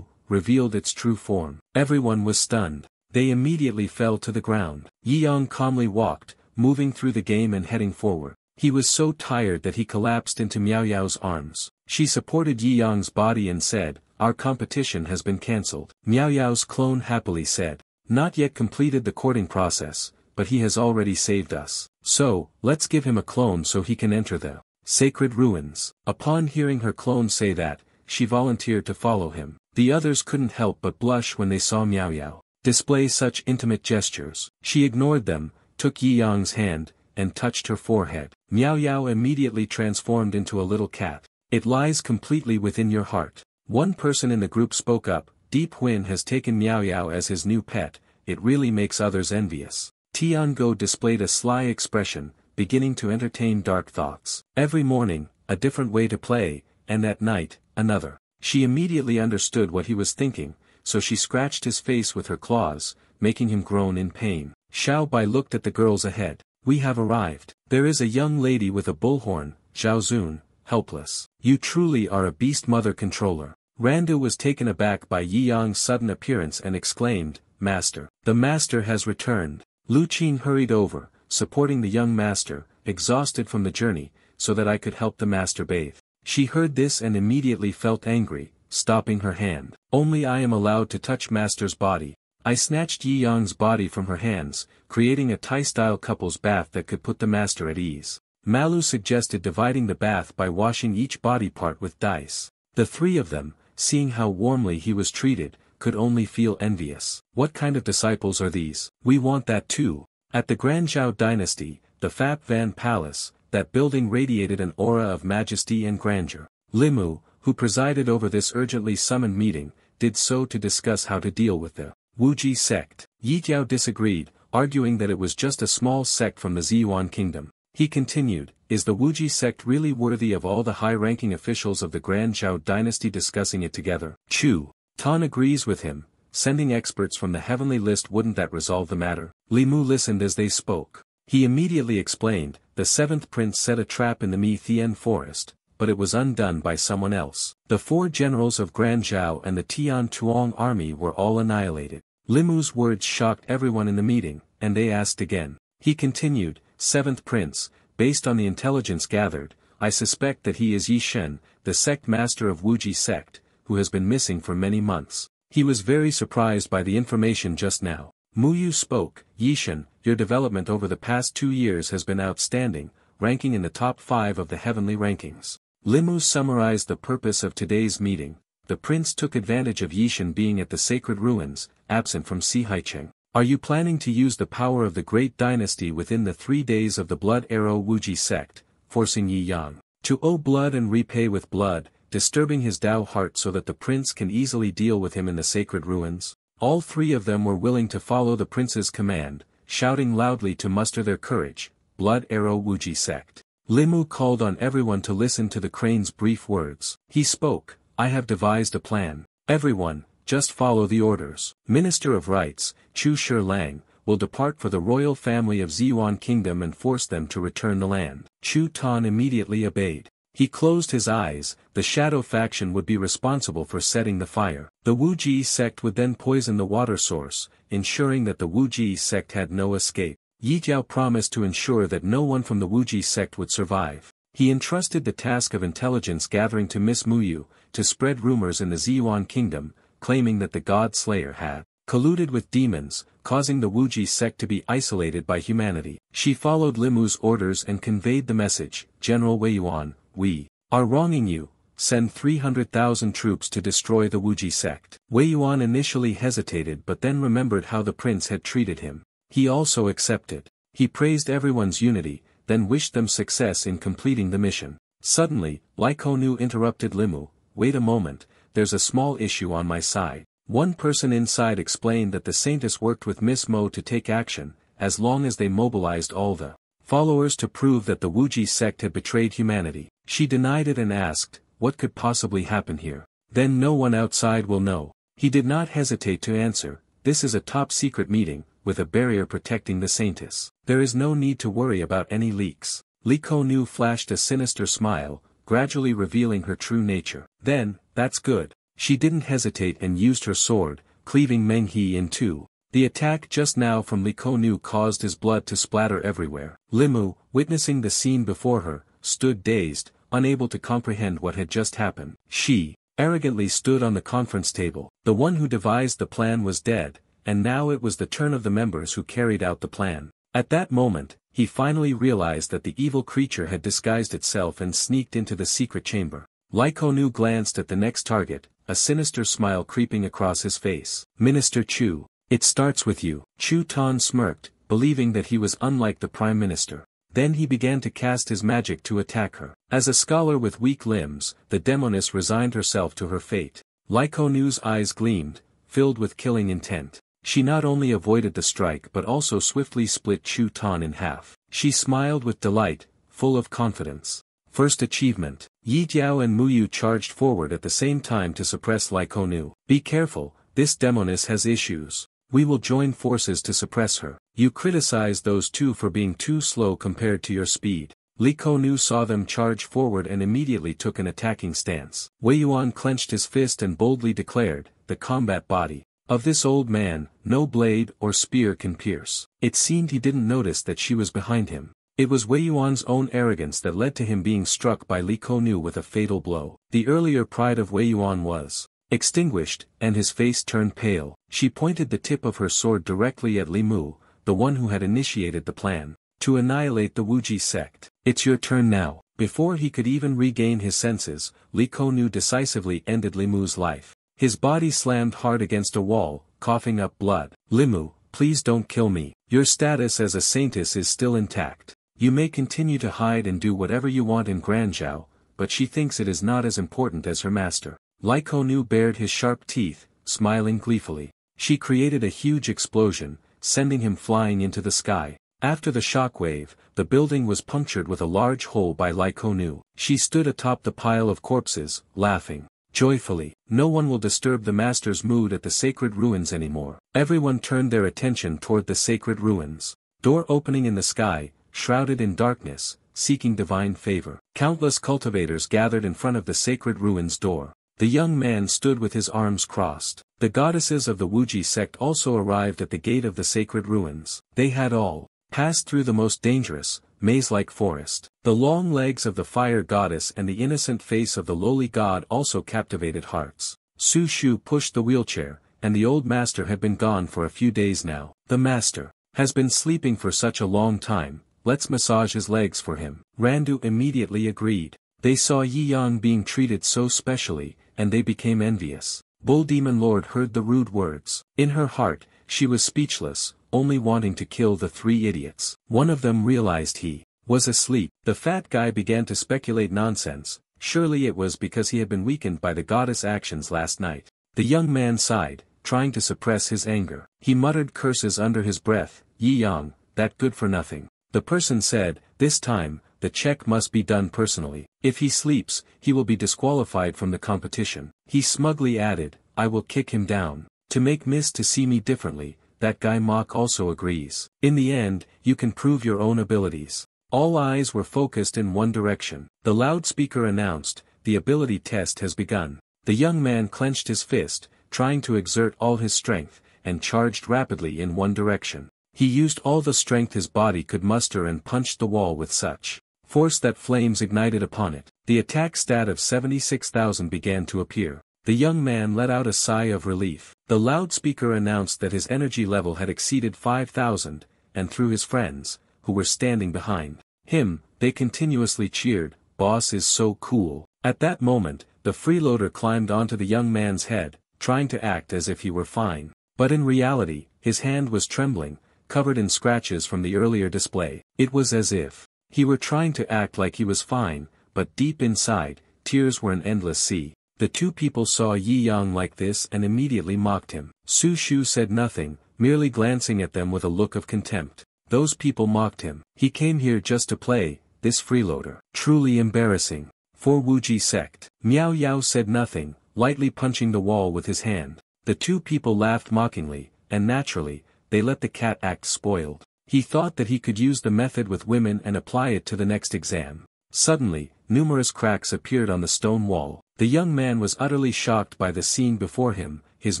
revealed its true form. Everyone was stunned. They immediately fell to the ground. Yi Yang calmly walked, moving through the game and heading forward. He was so tired that he collapsed into Miao Yao's arms. She supported Yi Yang's body and said, "Our competition has been cancelled." Miao Yao's clone happily said, "Not yet completed the courting process, but he has already saved us. So, let's give him a clone so he can enter the sacred ruins." Upon hearing her clone say that, she volunteered to follow him. The others couldn't help but blush when they saw Miao Yao display such intimate gestures. She ignored them, took Yi Yang's hand, and touched her forehead. Miao Yao immediately transformed into a little cat. "It lies completely within your heart." One person in the group spoke up, "Deep Huin has taken Miao Yao as his new pet, it really makes others envious." Tiango displayed a sly expression, beginning to entertain dark thoughts. Every morning, a different way to play, and at night, another. She immediately understood what he was thinking, so she scratched his face with her claws, making him groan in pain. Xiao Bai looked at the girls ahead. "We have arrived. There is a young lady with a bullhorn, Zhao Zun, helpless. You truly are a beast mother controller." Randu was taken aback by Yi Yang's sudden appearance and exclaimed, "Master. The master has returned." Lu Qin hurried over, supporting the young master, exhausted from the journey, so that I could help the master bathe. She heard this and immediately felt angry, stopping her hand. "Only I am allowed to touch master's body." I snatched Yi Yang's body from her hands, creating a Thai-style couple's bath that could put the master at ease. Malu suggested dividing the bath by washing each body part with dice. The 3 of them, seeing how warmly he was treated, could only feel envious. "What kind of disciples are these? We want that too." At the Grand Zhao dynasty, the Phap Van Palace, that building radiated an aura of majesty and grandeur. Limu, who presided over this urgently summoned meeting, did so to discuss how to deal with the Wuji sect. Yi Jiao disagreed, arguing that it was just a small sect from the Ziyuan kingdom. He continued, is the Wuji sect really worthy of all the high-ranking officials of the Grand Zhao dynasty discussing it together? Chu Tan agrees with him, sending experts from the heavenly list wouldn't that resolve the matter? Li Mu listened as they spoke. He immediately explained, the seventh prince set a trap in the Mi Thien forest, but it was undone by someone else. The 4 generals of Grand Zhao and the Tian Tuong army were all annihilated. Li Mu's words shocked everyone in the meeting, and they asked again. He continued, seventh prince, based on the intelligence gathered, I suspect that he is Yi Shen, the sect master of Wuji sect, who has been missing for many months. He was very surprised by the information just now. Mu Yu spoke, Yi Shen, your development over the past 2 years has been outstanding, ranking in the top 5 of the heavenly rankings. Li Mu summarized the purpose of today's meeting. The prince took advantage of Yi Shen being at the sacred ruins, absent from Si Haicheng. Are you planning to use the power of the great dynasty within the 3 days of the Blood Arrow Wuji sect, forcing Yi Yang to owe blood and repay with blood, disturbing his Dao heart so that the prince can easily deal with him in the sacred ruins? All 3 of them were willing to follow the prince's command, shouting loudly to muster their courage, Blood Arrow Wuji sect. Li Mu called on everyone to listen to the crane's brief words. He spoke, I have devised a plan. Everyone, just follow the orders. Minister of Rights, Chu Shi-lang, will depart for the royal family of Ziyuan Kingdom and force them to return the land. Chu Tan immediately obeyed. He closed his eyes. The shadow faction would be responsible for setting the fire. The Wuji sect would then poison the water source, ensuring that the Wuji sect had no escape. Yi Jiao promised to ensure that no one from the Wuji sect would survive. He entrusted the task of intelligence gathering to Miss Mu Yu, to spread rumors in the Ziyuan Kingdom, claiming that the God Slayer had colluded with demons, causing the Wuji sect to be isolated by humanity. She followed Li Mu's orders and conveyed the message, General Wei Yuan, we are wronging you, send 300,000 troops to destroy the Wuji sect. Wei Yuan initially hesitated but then remembered how the prince had treated him. He also accepted. He praised everyone's unity, then wished them success in completing the mission. Suddenly, Lai Konu interrupted Li Mu, wait a moment, there's a small issue on my side. One person inside explained that the Saintess worked with Miss Mo to take action, as long as they mobilized all the followers to prove that the Wuji sect had betrayed humanity. She denied it and asked, what could possibly happen here? Then no one outside will know. He did not hesitate to answer, this is a top-secret meeting, with a barrier protecting the Saintess. There is no need to worry about any leaks. Li Konu flashed a sinister smile, gradually revealing her true nature. Then, that's good. She didn't hesitate and used her sword, cleaving Meng He in 2. The attack just now from Li Konu caused his blood to splatter everywhere. Li Mu, witnessing the scene before her, stood dazed, unable to comprehend what had just happened. She arrogantly stood on the conference table. The one who devised the plan was dead, and now it was the turn of the members who carried out the plan. At that moment, he finally realized that the evil creature had disguised itself and sneaked into the secret chamber. Lai Konu glanced at the next target, a sinister smile creeping across his face. Minister Chu, it starts with you. Chu Tan smirked, believing that he was unlike the Prime Minister. Then he began to cast his magic to attack her. As a scholar with weak limbs, the demoness resigned herself to her fate. Lai Konu's eyes gleamed, filled with killing intent. She not only avoided the strike but also swiftly split Chu Tan in half. She smiled with delight, full of confidence. First achievement. Yi Jiao and Mu Yu charged forward at the same time to suppress Lai Konu. Be careful, this demoness has issues. We will join forces to suppress her. You criticize those two for being too slow compared to your speed. Li Konu saw them charge forward and immediately took an attacking stance. Wei Yuan clenched his fist and boldly declared, the combat body of this old man, no blade or spear can pierce. It seemed he didn't notice that she was behind him. It was Wei Yuan's own arrogance that led to him being struck by Li Konu with a fatal blow. The earlier pride of Wei Yuan was extinguished, and his face turned pale. She pointed the tip of her sword directly at Li Mu, the one who had initiated the plan to annihilate the Wuji sect. It's your turn now. Before he could even regain his senses, Li Konu decisively ended Li Mu's life. His body slammed hard against a wall, coughing up blood. Li Mu, please don't kill me. Your status as a saintess is still intact. You may continue to hide and do whatever you want in Granzhou, but she thinks it is not as important as her master. Lai Konu bared his sharp teeth, smiling gleefully. She created a huge explosion, sending him flying into the sky. After the shockwave, the building was punctured with a large hole by Ly Konu. She stood atop the pile of corpses, laughing joyfully. No one will disturb the master's mood at the sacred ruins anymore. Everyone turned their attention toward the sacred ruins. Door opening in the sky, shrouded in darkness, seeking divine favor. Countless cultivators gathered in front of the sacred ruins door. The young man stood with his arms crossed. The goddesses of the Wuji sect also arrived at the gate of the sacred ruins. They had all passed through the most dangerous, maze-like forest. The long legs of the fire goddess and the innocent face of the lowly god also captivated hearts. Su Shu pushed the wheelchair, and the old master had been gone for a few days now. The master has been sleeping for such a long time, let's massage his legs for him. Randu immediately agreed. They saw Yi Yang being treated so specially, and they became envious. Bull Demon Lord heard the rude words. In her heart, she was speechless, only wanting to kill the three idiots. One of them realized he was asleep. The fat guy began to speculate nonsense. Surely it was because he had been weakened by the goddess' actions last night. The young man sighed, trying to suppress his anger. He muttered curses under his breath. Yi Yang, that good for nothing. The person said, this time, the check must be done personally. If he sleeps, he will be disqualified from the competition. He smugly added, I will kick him down. To make Miss to see me differently, that guy Mock also agrees. In the end, you can prove your own abilities. All eyes were focused in one direction. The loudspeaker announced, the ability test has begun. The young man clenched his fist, trying to exert all his strength, and charged rapidly in one direction. He used all the strength his body could muster and punched the wall with such force that flames ignited upon it. The attack stat of 76,000 began to appear. The young man let out a sigh of relief. The loudspeaker announced that his energy level had exceeded 5,000, and through his friends, who were standing behind him, they continuously cheered, "Boss is so cool." At that moment, the freeloader climbed onto the young man's head, trying to act as if he were fine. But in reality, his hand was trembling, covered in scratches from the earlier display. It was as if he were trying to act like he was fine, but deep inside, tears were an endless sea. The two people saw Yi Yang like this and immediately mocked him. Su Shu said nothing, merely glancing at them with a look of contempt. Those people mocked him. He came here just to play, this freeloader. Truly embarrassing. For Wuji sect. Miao Yao said nothing, lightly punching the wall with his hand. The two people laughed mockingly, and naturally, they let the cat act spoiled. He thought that he could use the method with women and apply it to the next exam. Suddenly, numerous cracks appeared on the stone wall. The young man was utterly shocked by the scene before him, his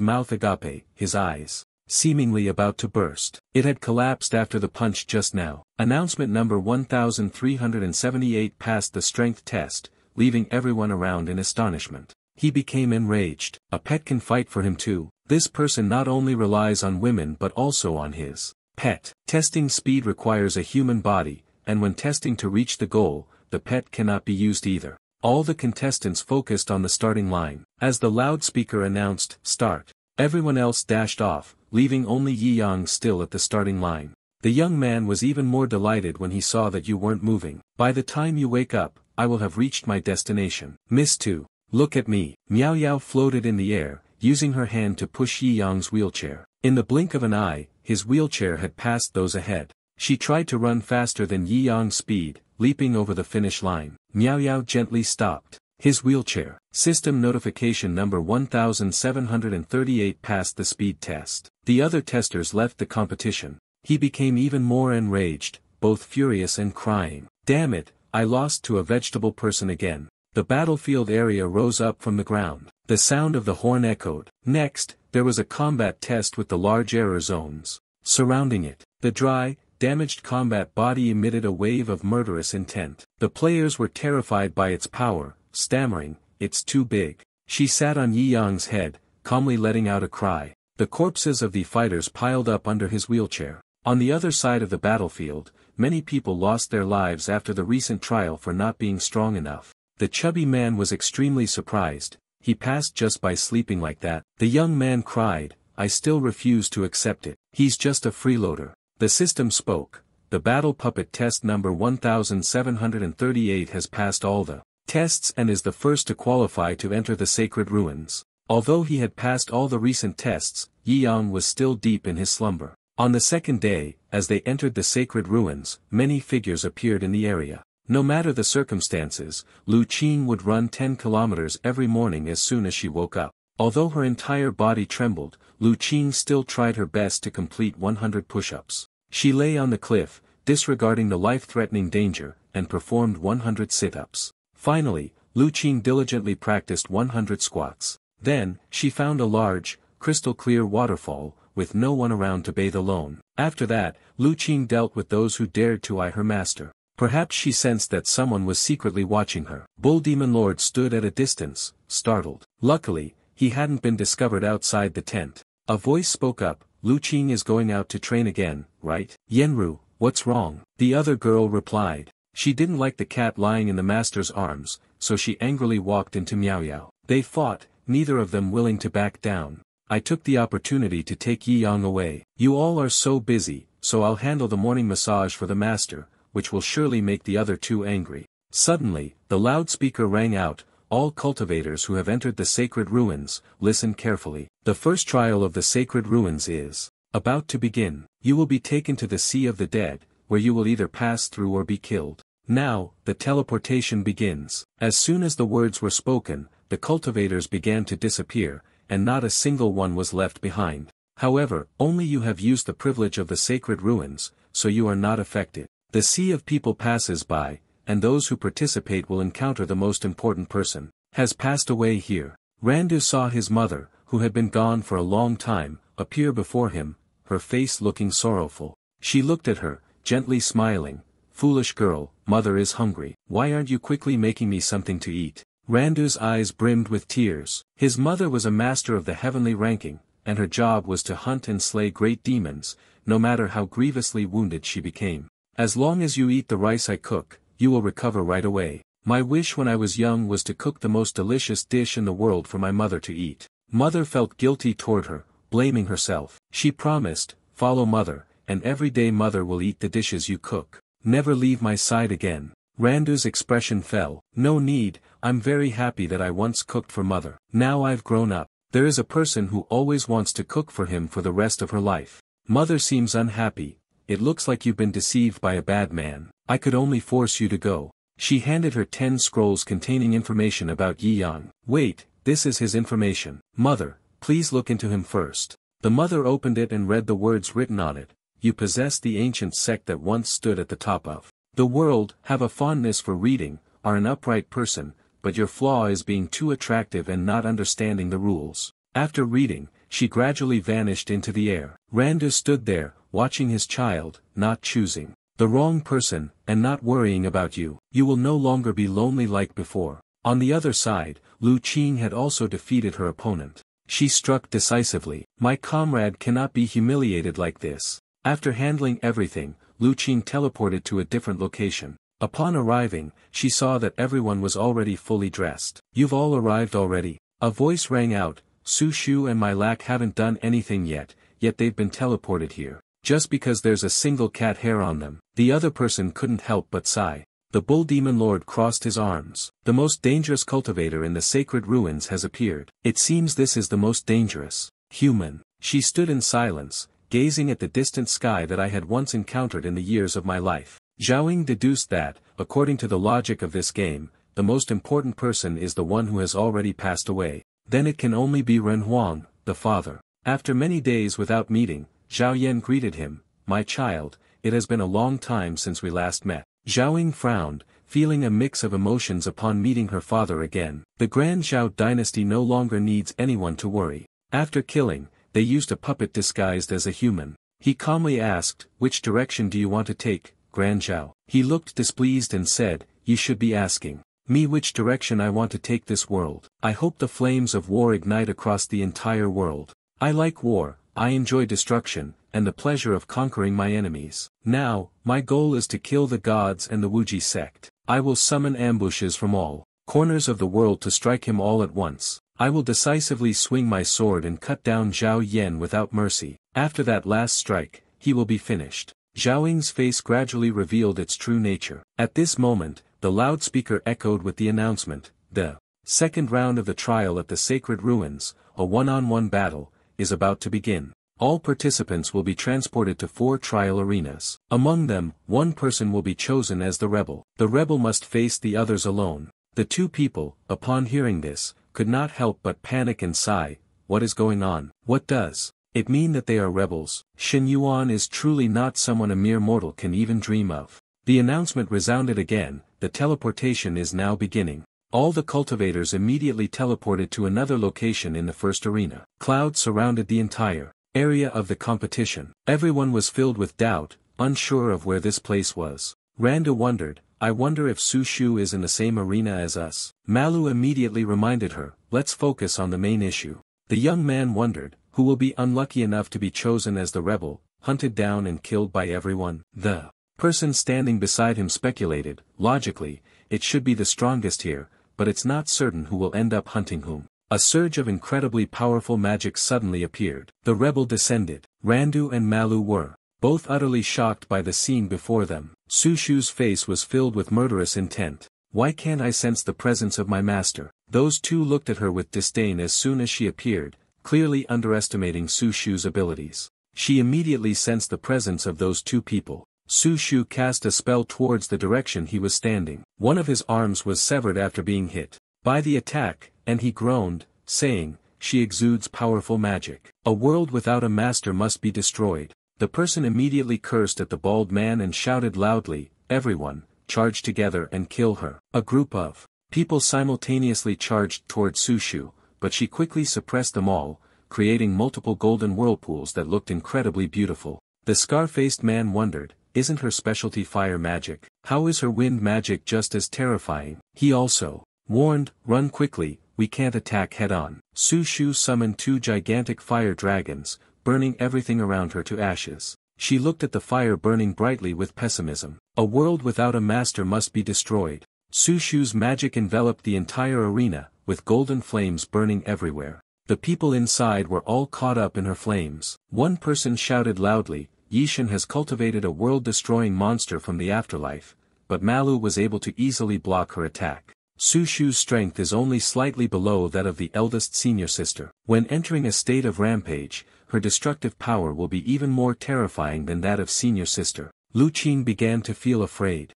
mouth agape, his eyes seemingly about to burst. It had collapsed after the punch just now. Announcement number 1378 passed the strength test, leaving everyone around in astonishment. He became enraged. A pet can fight for him too. This person not only relies on women but also on his pet. Testing speed requires a human body, and when testing to reach the goal, the pet cannot be used either. All the contestants focused on the starting line. As the loudspeaker announced, "Start," everyone else dashed off, leaving only Yi Yang still at the starting line. The young man was even more delighted when he saw that you weren't moving. By the time you wake up, I will have reached my destination. Miss Two, look at me. Miao Yao floated in the air, using her hand to push Yi Yang's wheelchair. In the blink of an eye, his wheelchair had passed those ahead. She tried to run faster than Yi Yang's speed, leaping over the finish line. Miao Yao gently stopped his wheelchair. System notification number 1738 passed the speed test. The other testers left the competition. He became even more enraged, both furious and crying. Damn it, I lost to a vegetable person again. The battlefield area rose up from the ground. The sound of the horn echoed. Next, there was a combat test with the large error zones surrounding it. The dry, damaged combat body emitted a wave of murderous intent. The players were terrified by its power, stammering, "It's too big." She sat on Yi Yang's head, calmly letting out a cry. The corpses of the fighters piled up under his wheelchair. On the other side of the battlefield, many people lost their lives after the recent trial for not being strong enough. The chubby man was extremely surprised. He passed just by sleeping like that. The young man cried, "I still refuse to accept it. He's just a freeloader." The system spoke. The battle puppet test number 1738 has passed all the tests and is the first to qualify to enter the sacred ruins. Although he had passed all the recent tests, Yi Yang was still deep in his slumber. On the second day, as they entered the sacred ruins, many figures appeared in the area. No matter the circumstances, Lu Qing would run 10 kilometers every morning as soon as she woke up. Although her entire body trembled, Lu Qing still tried her best to complete 100 push-ups. She lay on the cliff, disregarding the life-threatening danger, and performed 100 sit-ups. Finally, Lu Qing diligently practiced 100 squats. Then, she found a large, crystal-clear waterfall, with no one around to bathe alone. After that, Lu Qing dealt with those who dared to eye her master. Perhaps she sensed that someone was secretly watching her. Bull Demon Lord stood at a distance, startled. Luckily, he hadn't been discovered outside the tent. A voice spoke up, Lu Qing is going out to train again, right? Yenru, what's wrong? The other girl replied. She didn't like the cat lying in the master's arms, so she angrily walked into Miao Yao. They fought, neither of them willing to back down. I took the opportunity to take Yi Yang away. You all are so busy, so I'll handle the morning massage for the master, which will surely make the other two angry. Suddenly, the loudspeaker rang out, all cultivators who have entered the sacred ruins, listen carefully. The first trial of the sacred ruins is about to begin. You will be taken to the Sea of the Dead, where you will either pass through or be killed. Now, the teleportation begins. As soon as the words were spoken, the cultivators began to disappear, and not a single one was left behind. However, only you have used the privilege of the sacred ruins, so you are not affected. The sea of people passes by, and those who participate will encounter the most important person. Has passed away here. Randu saw his mother, who had been gone for a long time, appear before him, her face looking sorrowful. She looked at her, gently smiling. Foolish girl, mother is hungry. Why aren't you quickly making me something to eat? Randu's eyes brimmed with tears. His mother was a master of the heavenly ranking, and her job was to hunt and slay great demons, no matter how grievously wounded she became. As long as you eat the rice I cook, you will recover right away. My wish when I was young was to cook the most delicious dish in the world for my mother to eat. Mother felt guilty toward her, blaming herself. She promised, follow mother, and every day mother will eat the dishes you cook. Never leave my side again. Randu's expression fell. No need, I'm very happy that I once cooked for mother. Now I've grown up. There is a person who always wants to cook for him for the rest of her life. Mother seems unhappy. It looks like you've been deceived by a bad man. I could only force you to go. She handed her 10 scrolls containing information about Yi Yang. Wait, this is his information. Mother, please look into him first. The mother opened it and read the words written on it. You possess the ancient sect that once stood at the top of the world, have a fondness for reading, are an upright person, but your flaw is being too attractive and not understanding the rules. After reading, she gradually vanished into the air. Randu stood there, watching his child, not choosing the wrong person, and not worrying about you. You will no longer be lonely like before. On the other side, Lu Qing had also defeated her opponent. She struck decisively. My comrade cannot be humiliated like this. After handling everything, Lu Qing teleported to a different location. Upon arriving, she saw that everyone was already fully dressed. You've all arrived already. A voice rang out, Su Shu and my lack haven't done anything yet they've been teleported here. Just because there's a single cat hair on them. The other person couldn't help but sigh. The Bull Demon Lord crossed his arms. The most dangerous cultivator in the sacred ruins has appeared. It seems this is the most dangerous. Human. She stood in silence, gazing at the distant sky that I had once encountered in the years of my life. Zhao deduced that, according to the logic of this game, the most important person is the one who has already passed away. Then it can only be Ren Huang, the father. After many days without meeting, Zhao Yan greeted him, my child, it has been a long time since we last met. Zhao frowned, feeling a mix of emotions upon meeting her father again. The Grand Zhao dynasty no longer needs anyone to worry. After killing, they used a puppet disguised as a human. He calmly asked, which direction do you want to take, Grand Zhao? He looked displeased and said, you should be asking me which direction I want to take this world. I hope the flames of war ignite across the entire world. I like war, I enjoy destruction, and the pleasure of conquering my enemies. Now, my goal is to kill the gods and the Wuji sect. I will summon ambushes from all corners of the world to strike him all at once. I will decisively swing my sword and cut down Zhao Yan without mercy. After that last strike, he will be finished. Zhao Ying's face gradually revealed its true nature. At this moment, the loudspeaker echoed with the announcement, the second round of the trial at the sacred ruins, a one-on-one battle, is about to begin. All participants will be transported to 4 trial arenas. Among them, one person will be chosen as the rebel. The rebel must face the others alone. The 2 people, upon hearing this, could not help but panic and sigh. What is going on? What does it mean that they are rebels? Shen Yuan is truly not someone a mere mortal can even dream of. The announcement resounded again, the teleportation is now beginning. All the cultivators immediately teleported to another location in the first arena. Clouds surrounded the entire area of the competition. Everyone was filled with doubt, unsure of where this place was. Randu wondered, I wonder if Su Shu is in the same arena as us. Malu immediately reminded her, let's focus on the main issue. The young man wondered, who will be unlucky enough to be chosen as the rebel, hunted down and killed by everyone? The person standing beside him speculated, logically, it should be the strongest here, but it's not certain who will end up hunting whom. A surge of incredibly powerful magic suddenly appeared. The rebel descended. Randu and Malu were both utterly shocked by the scene before them. Su Shu's face was filled with murderous intent. Why can't I sense the presence of my master? Those 2 looked at her with disdain as soon as she appeared, clearly underestimating Su Shu's abilities. She immediately sensed the presence of those 2 people. Su Shu cast a spell towards the direction he was standing. One of his arms was severed after being hit by the attack, and he groaned, saying, she exudes powerful magic. A world without a master must be destroyed. The person immediately cursed at the bald man and shouted loudly, everyone, charge together and kill her. A group of people simultaneously charged toward Su Shu, but she quickly suppressed them all, creating multiple golden whirlpools that looked incredibly beautiful. The scar-faced man wondered, isn't her specialty fire magic? How is her wind magic just as terrifying? He also warned, run quickly, we can't attack head-on. Su Shu summoned 2 gigantic fire dragons, burning everything around her to ashes. She looked at the fire burning brightly with pessimism. A world without a master must be destroyed. Su Shu's magic enveloped the entire arena, with golden flames burning everywhere. The people inside were all caught up in her flames. One person shouted loudly, Yishan has cultivated a world-destroying monster from the afterlife, but Malu was able to easily block her attack. Su Shu's strength is only slightly below that of the eldest senior sister. When entering a state of rampage, her destructive power will be even more terrifying than that of senior sister. Lu Qing began to feel afraid.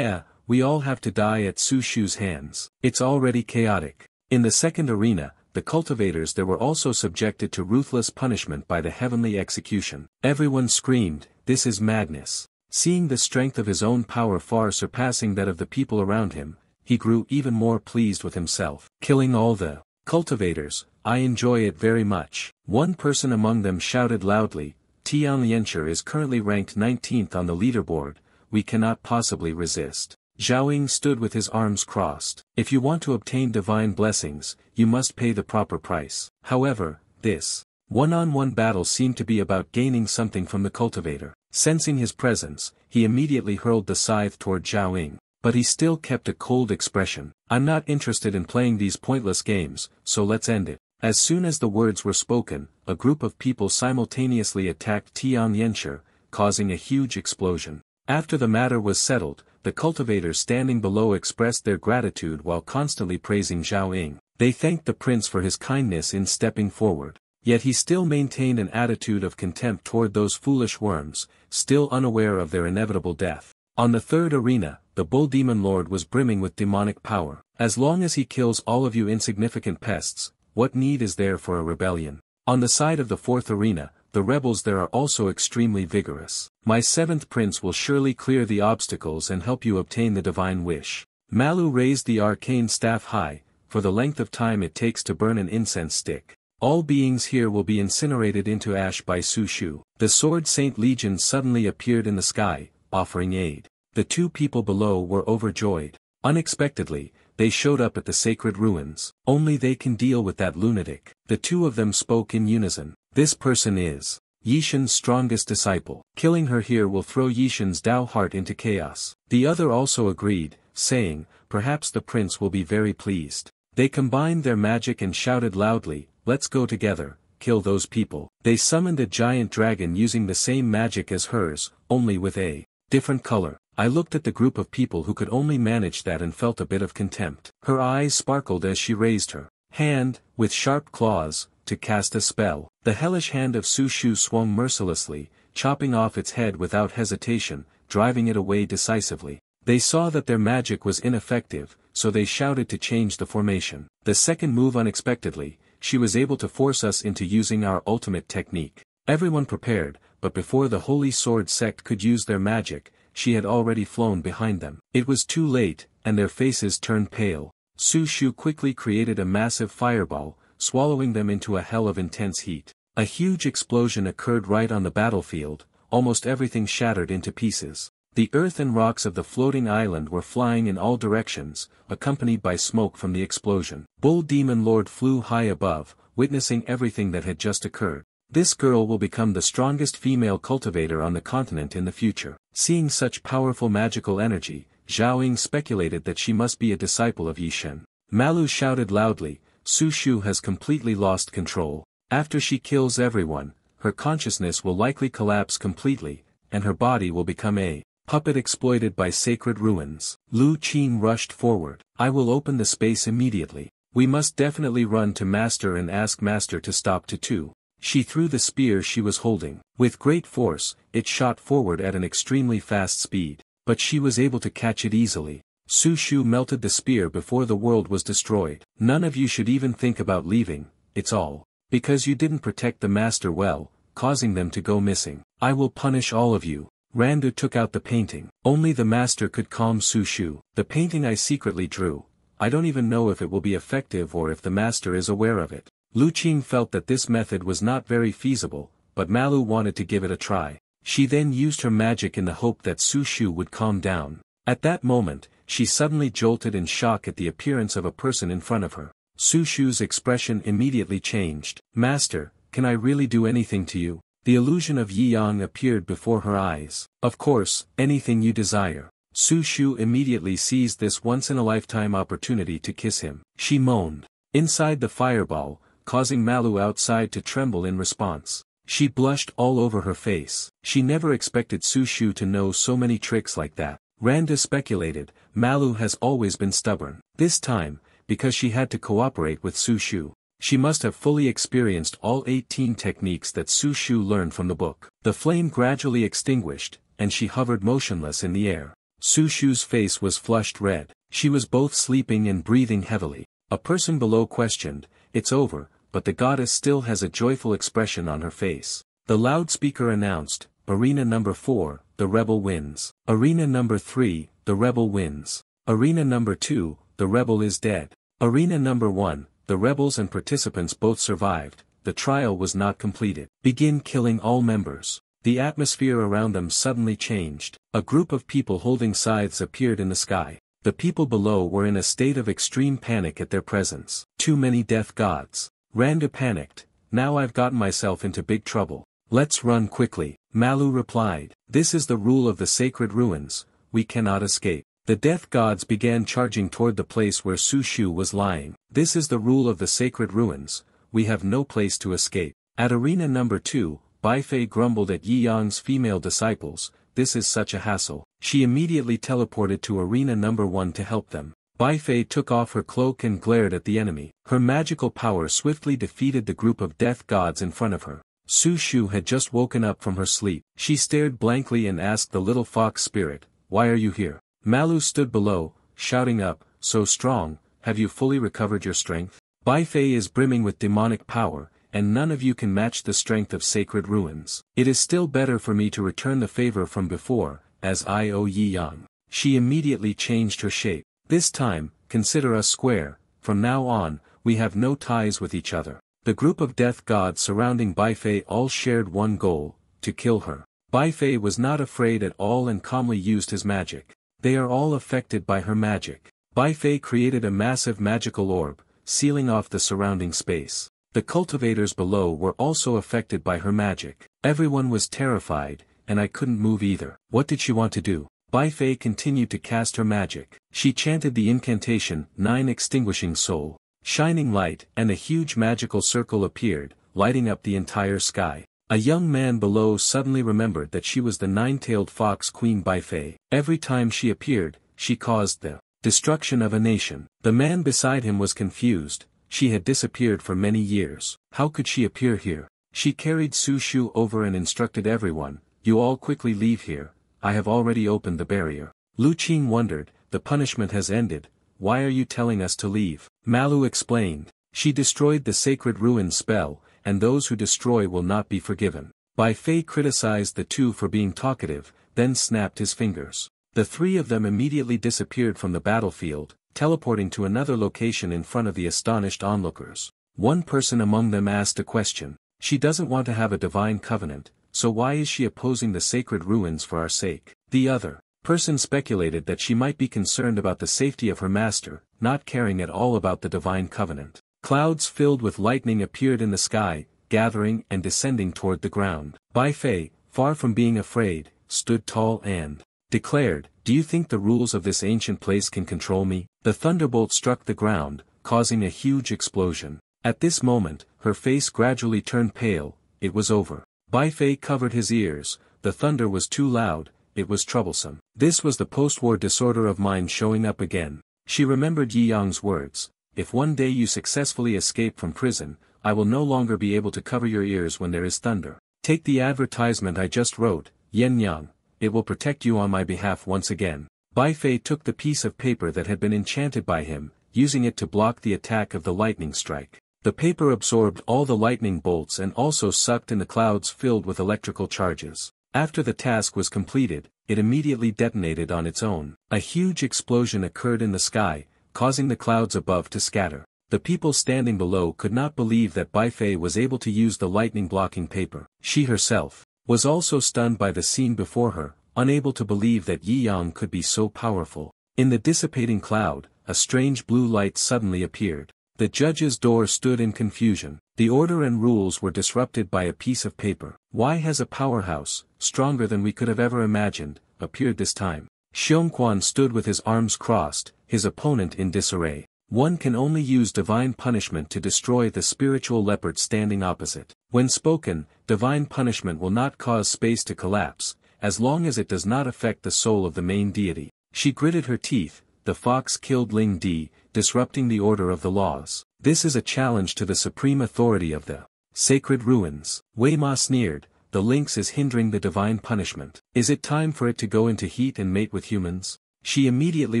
We all have to die at Su Shu's hands. It's already chaotic. In the second arena, the cultivators there were also subjected to ruthless punishment by the heavenly execution. Everyone screamed, this is madness. Seeing the strength of his own power far surpassing that of the people around him, he grew even more pleased with himself. Killing all the cultivators, I enjoy it very much. One person among them shouted loudly, Tianlianshi is currently ranked 19th on the leaderboard, we cannot possibly resist. Zhao stood with his arms crossed. If you want to obtain divine blessings, you must pay the proper price. However, this one-on-one battle seemed to be about gaining something from the cultivator. Sensing his presence, he immediately hurled the scythe toward Zhao. But he still kept a cold expression. I'm not interested in playing these pointless games, so let's end it. As soon as the words were spoken, a group of people simultaneously attacked Tianlianshi, causing a huge explosion. After the matter was settled, the cultivators standing below expressed their gratitude while constantly praising Zhao. They thanked the prince for his kindness in stepping forward. Yet he still maintained an attitude of contempt toward those foolish worms, still unaware of their inevitable death. On the third arena, the Bull Demon Lord was brimming with demonic power. As long as he kills all of you insignificant pests, what need is there for a rebellion? On the side of the fourth arena, the rebels there are also extremely vigorous. My seventh prince will surely clear the obstacles and help you obtain the divine wish. Malu raised the arcane staff high, for the length of time it takes to burn an incense stick. All beings here will be incinerated into ash by Su Shu. The Sword Saint Legion suddenly appeared in the sky, offering aid. The two people below were overjoyed. Unexpectedly, they showed up at the sacred ruins. Only they can deal with that lunatic. The two of them spoke in unison. This person is Yishan's strongest disciple. Killing her here will throw Yishan's Tao heart into chaos. The other also agreed, saying, perhaps the prince will be very pleased. They combined their magic and shouted loudly, let's go together, kill those people. They summoned a giant dragon using the same magic as hers, only with a different color. I looked at the group of people who could only manage that and felt a bit of contempt. Her eyes sparkled as she raised her hand, with sharp claws, to to cast a spell. The hellish hand of Su Shu swung mercilessly, chopping off its head without hesitation, driving it away decisively. They saw that their magic was ineffective, so they shouted to change the formation. The second move unexpectedly, she was able to force us into using our ultimate technique. Everyone prepared, but before the Holy Sword sect could use their magic, she had already flown behind them. It was too late, and their faces turned pale. Su Shu quickly created a massive fireball, swallowing them into a hell of intense heat. A huge explosion occurred right on the battlefield, almost everything shattered into pieces. The earth and rocks of the floating island were flying in all directions, accompanied by smoke from the explosion. Bull Demon Lord flew high above, witnessing everything that had just occurred. This girl will become the strongest female cultivator on the continent in the future. Seeing such powerful magical energy, Zhao Ying speculated that she must be a disciple of Yi Shen. Malu shouted loudly, Su Shu has completely lost control. After she kills everyone, her consciousness will likely collapse completely, and her body will become a puppet exploited by sacred ruins. Lu Qing rushed forward. I will open the space immediately. We must definitely run to Master and ask Master to stop too. She threw the spear she was holding. With great force, it shot forward at an extremely fast speed. But she was able to catch it easily. Su Shu melted the spear before the world was destroyed. None of you should even think about leaving, it's all because you didn't protect the Master well, causing them to go missing. I will punish all of you. Randu took out the painting. Only the Master could calm Su Shu. The painting I secretly drew. I don't even know if it will be effective or if the Master is aware of it. Lu Qing felt that this method was not very feasible, but Malu wanted to give it a try. She then used her magic in the hope that Su Shu would calm down. At that moment, she suddenly jolted in shock at the appearance of a person in front of her. Su Shu's expression immediately changed. Master, can I really do anything to you? The illusion of Yi Yang appeared before her eyes. Of course, anything you desire. Su Shu immediately seized this once-in-a-lifetime opportunity to kiss him. She moaned. Inside the fireball, causing Malu outside to tremble in response. She blushed all over her face. She never expected Su Shu to know so many tricks like that. Randa speculated, Malu has always been stubborn. This time, because she had to cooperate with Su Shu, she must have fully experienced all 18 techniques that Su Shu learned from the book. The flame gradually extinguished, and she hovered motionless in the air. Su Shu's face was flushed red. She was both sleeping and breathing heavily. A person below questioned, it's over, but the goddess still has a joyful expression on her face. The loudspeaker announced, Arena number 4, the rebel wins. Arena number 3, the rebel wins. Arena number 2, the rebel is dead. Arena number 1, the rebels and participants both survived, the trial was not completed. Begin killing all members. The atmosphere around them suddenly changed. A group of people holding scythes appeared in the sky. The people below were in a state of extreme panic at their presence. Too many death gods. Randa panicked. Now I've gotten myself into big trouble. Let's run quickly. Malu replied. This is the rule of the sacred ruins, we cannot escape. The death gods began charging toward the place where Su Shu was lying. This is the rule of the sacred ruins, we have no place to escape. At arena number 2, Bai Fei grumbled at Yi Yang's female disciples, this is such a hassle. She immediately teleported to arena number 1 to help them. Bai Fei took off her cloak and glared at the enemy. Her magical power swiftly defeated the group of death gods in front of her. Su Shu had just woken up from her sleep. She stared blankly and asked the little fox spirit, why are you here? Malu stood below, shouting up, so strong, have you fully recovered your strength? Bai Fei is brimming with demonic power, and none of you can match the strength of sacred ruins. It is still better for me to return the favor from before, as I owe Yi Yang. She immediately changed her shape. This time, consider us square, from now on, we have no ties with each other. The group of death gods surrounding Bai Fei all shared one goal, to kill her. Bai Fei was not afraid at all and calmly used his magic. They are all affected by her magic. Bai Fei created a massive magical orb, sealing off the surrounding space. The cultivators below were also affected by her magic. Everyone was terrified, and I couldn't move either. What did she want to do? Bai Fei continued to cast her magic. She chanted the incantation, 9 extinguishing soul. Shining light, and a huge magical circle appeared, lighting up the entire sky. A young man below suddenly remembered that she was the 9-tailed fox queen Bai Fei. Every time she appeared, she caused the destruction of a nation. The man beside him was confused, she had disappeared for many years. How could she appear here? She carried Su Shu over and instructed everyone, "You all quickly leave here, I have already opened the barrier." Lu Qing wondered, "The punishment has ended, why are you telling us to leave?" Malu explained, "She destroyed the sacred ruin spell, and those who destroy will not be forgiven." Bai Fei criticized the two for being talkative, then snapped his fingers. The three of them immediately disappeared from the battlefield, teleporting to another location in front of the astonished onlookers. One person among them asked a question. "She doesn't want to have a divine covenant, so why is she opposing the sacred ruins for our sake?" The other person speculated that she might be concerned about the safety of her master, not caring at all about the divine covenant. Clouds filled with lightning appeared in the sky, gathering and descending toward the ground. Bai Fei, far from being afraid, stood tall and declared, "Do you think the rules of this ancient place can control me?" The thunderbolt struck the ground, causing a huge explosion. At this moment, her face gradually turned pale. It was over. Bai Fei covered his ears. The thunder was too loud, it was troublesome. This was the post-war disorder of mind showing up again. She remembered Yi Yang's words, "If one day you successfully escape from prison, I will no longer be able to cover your ears when there is thunder. Take the advertisement I just wrote, Yen Yang. It will protect you on my behalf once again." Bai Fei took the piece of paper that had been enchanted by him, using it to block the attack of the lightning strike. The paper absorbed all the lightning bolts and also sucked in the clouds filled with electrical charges. After the task was completed, it immediately detonated on its own. A huge explosion occurred in the sky, causing the clouds above to scatter. The people standing below could not believe that Bai Fei was able to use the lightning-blocking paper. She herself was also stunned by the scene before her, unable to believe that Yi Yang could be so powerful. In the dissipating cloud, a strange blue light suddenly appeared. The judge's door stood in confusion. The order and rules were disrupted by a piece of paper. Why has a powerhouse, stronger than we could have ever imagined, appeared this time? Xiongquan stood with his arms crossed, his opponent in disarray. One can only use divine punishment to destroy the spiritual leopard standing opposite. When spoken, divine punishment will not cause space to collapse, as long as it does not affect the soul of the main deity. She gritted her teeth. The fox killed Ling Di, disrupting the order of the laws. This is a challenge to the supreme authority of the sacred ruins. Wei Ma sneered, the lynx is hindering the divine punishment. Is it time for it to go into heat and mate with humans? She immediately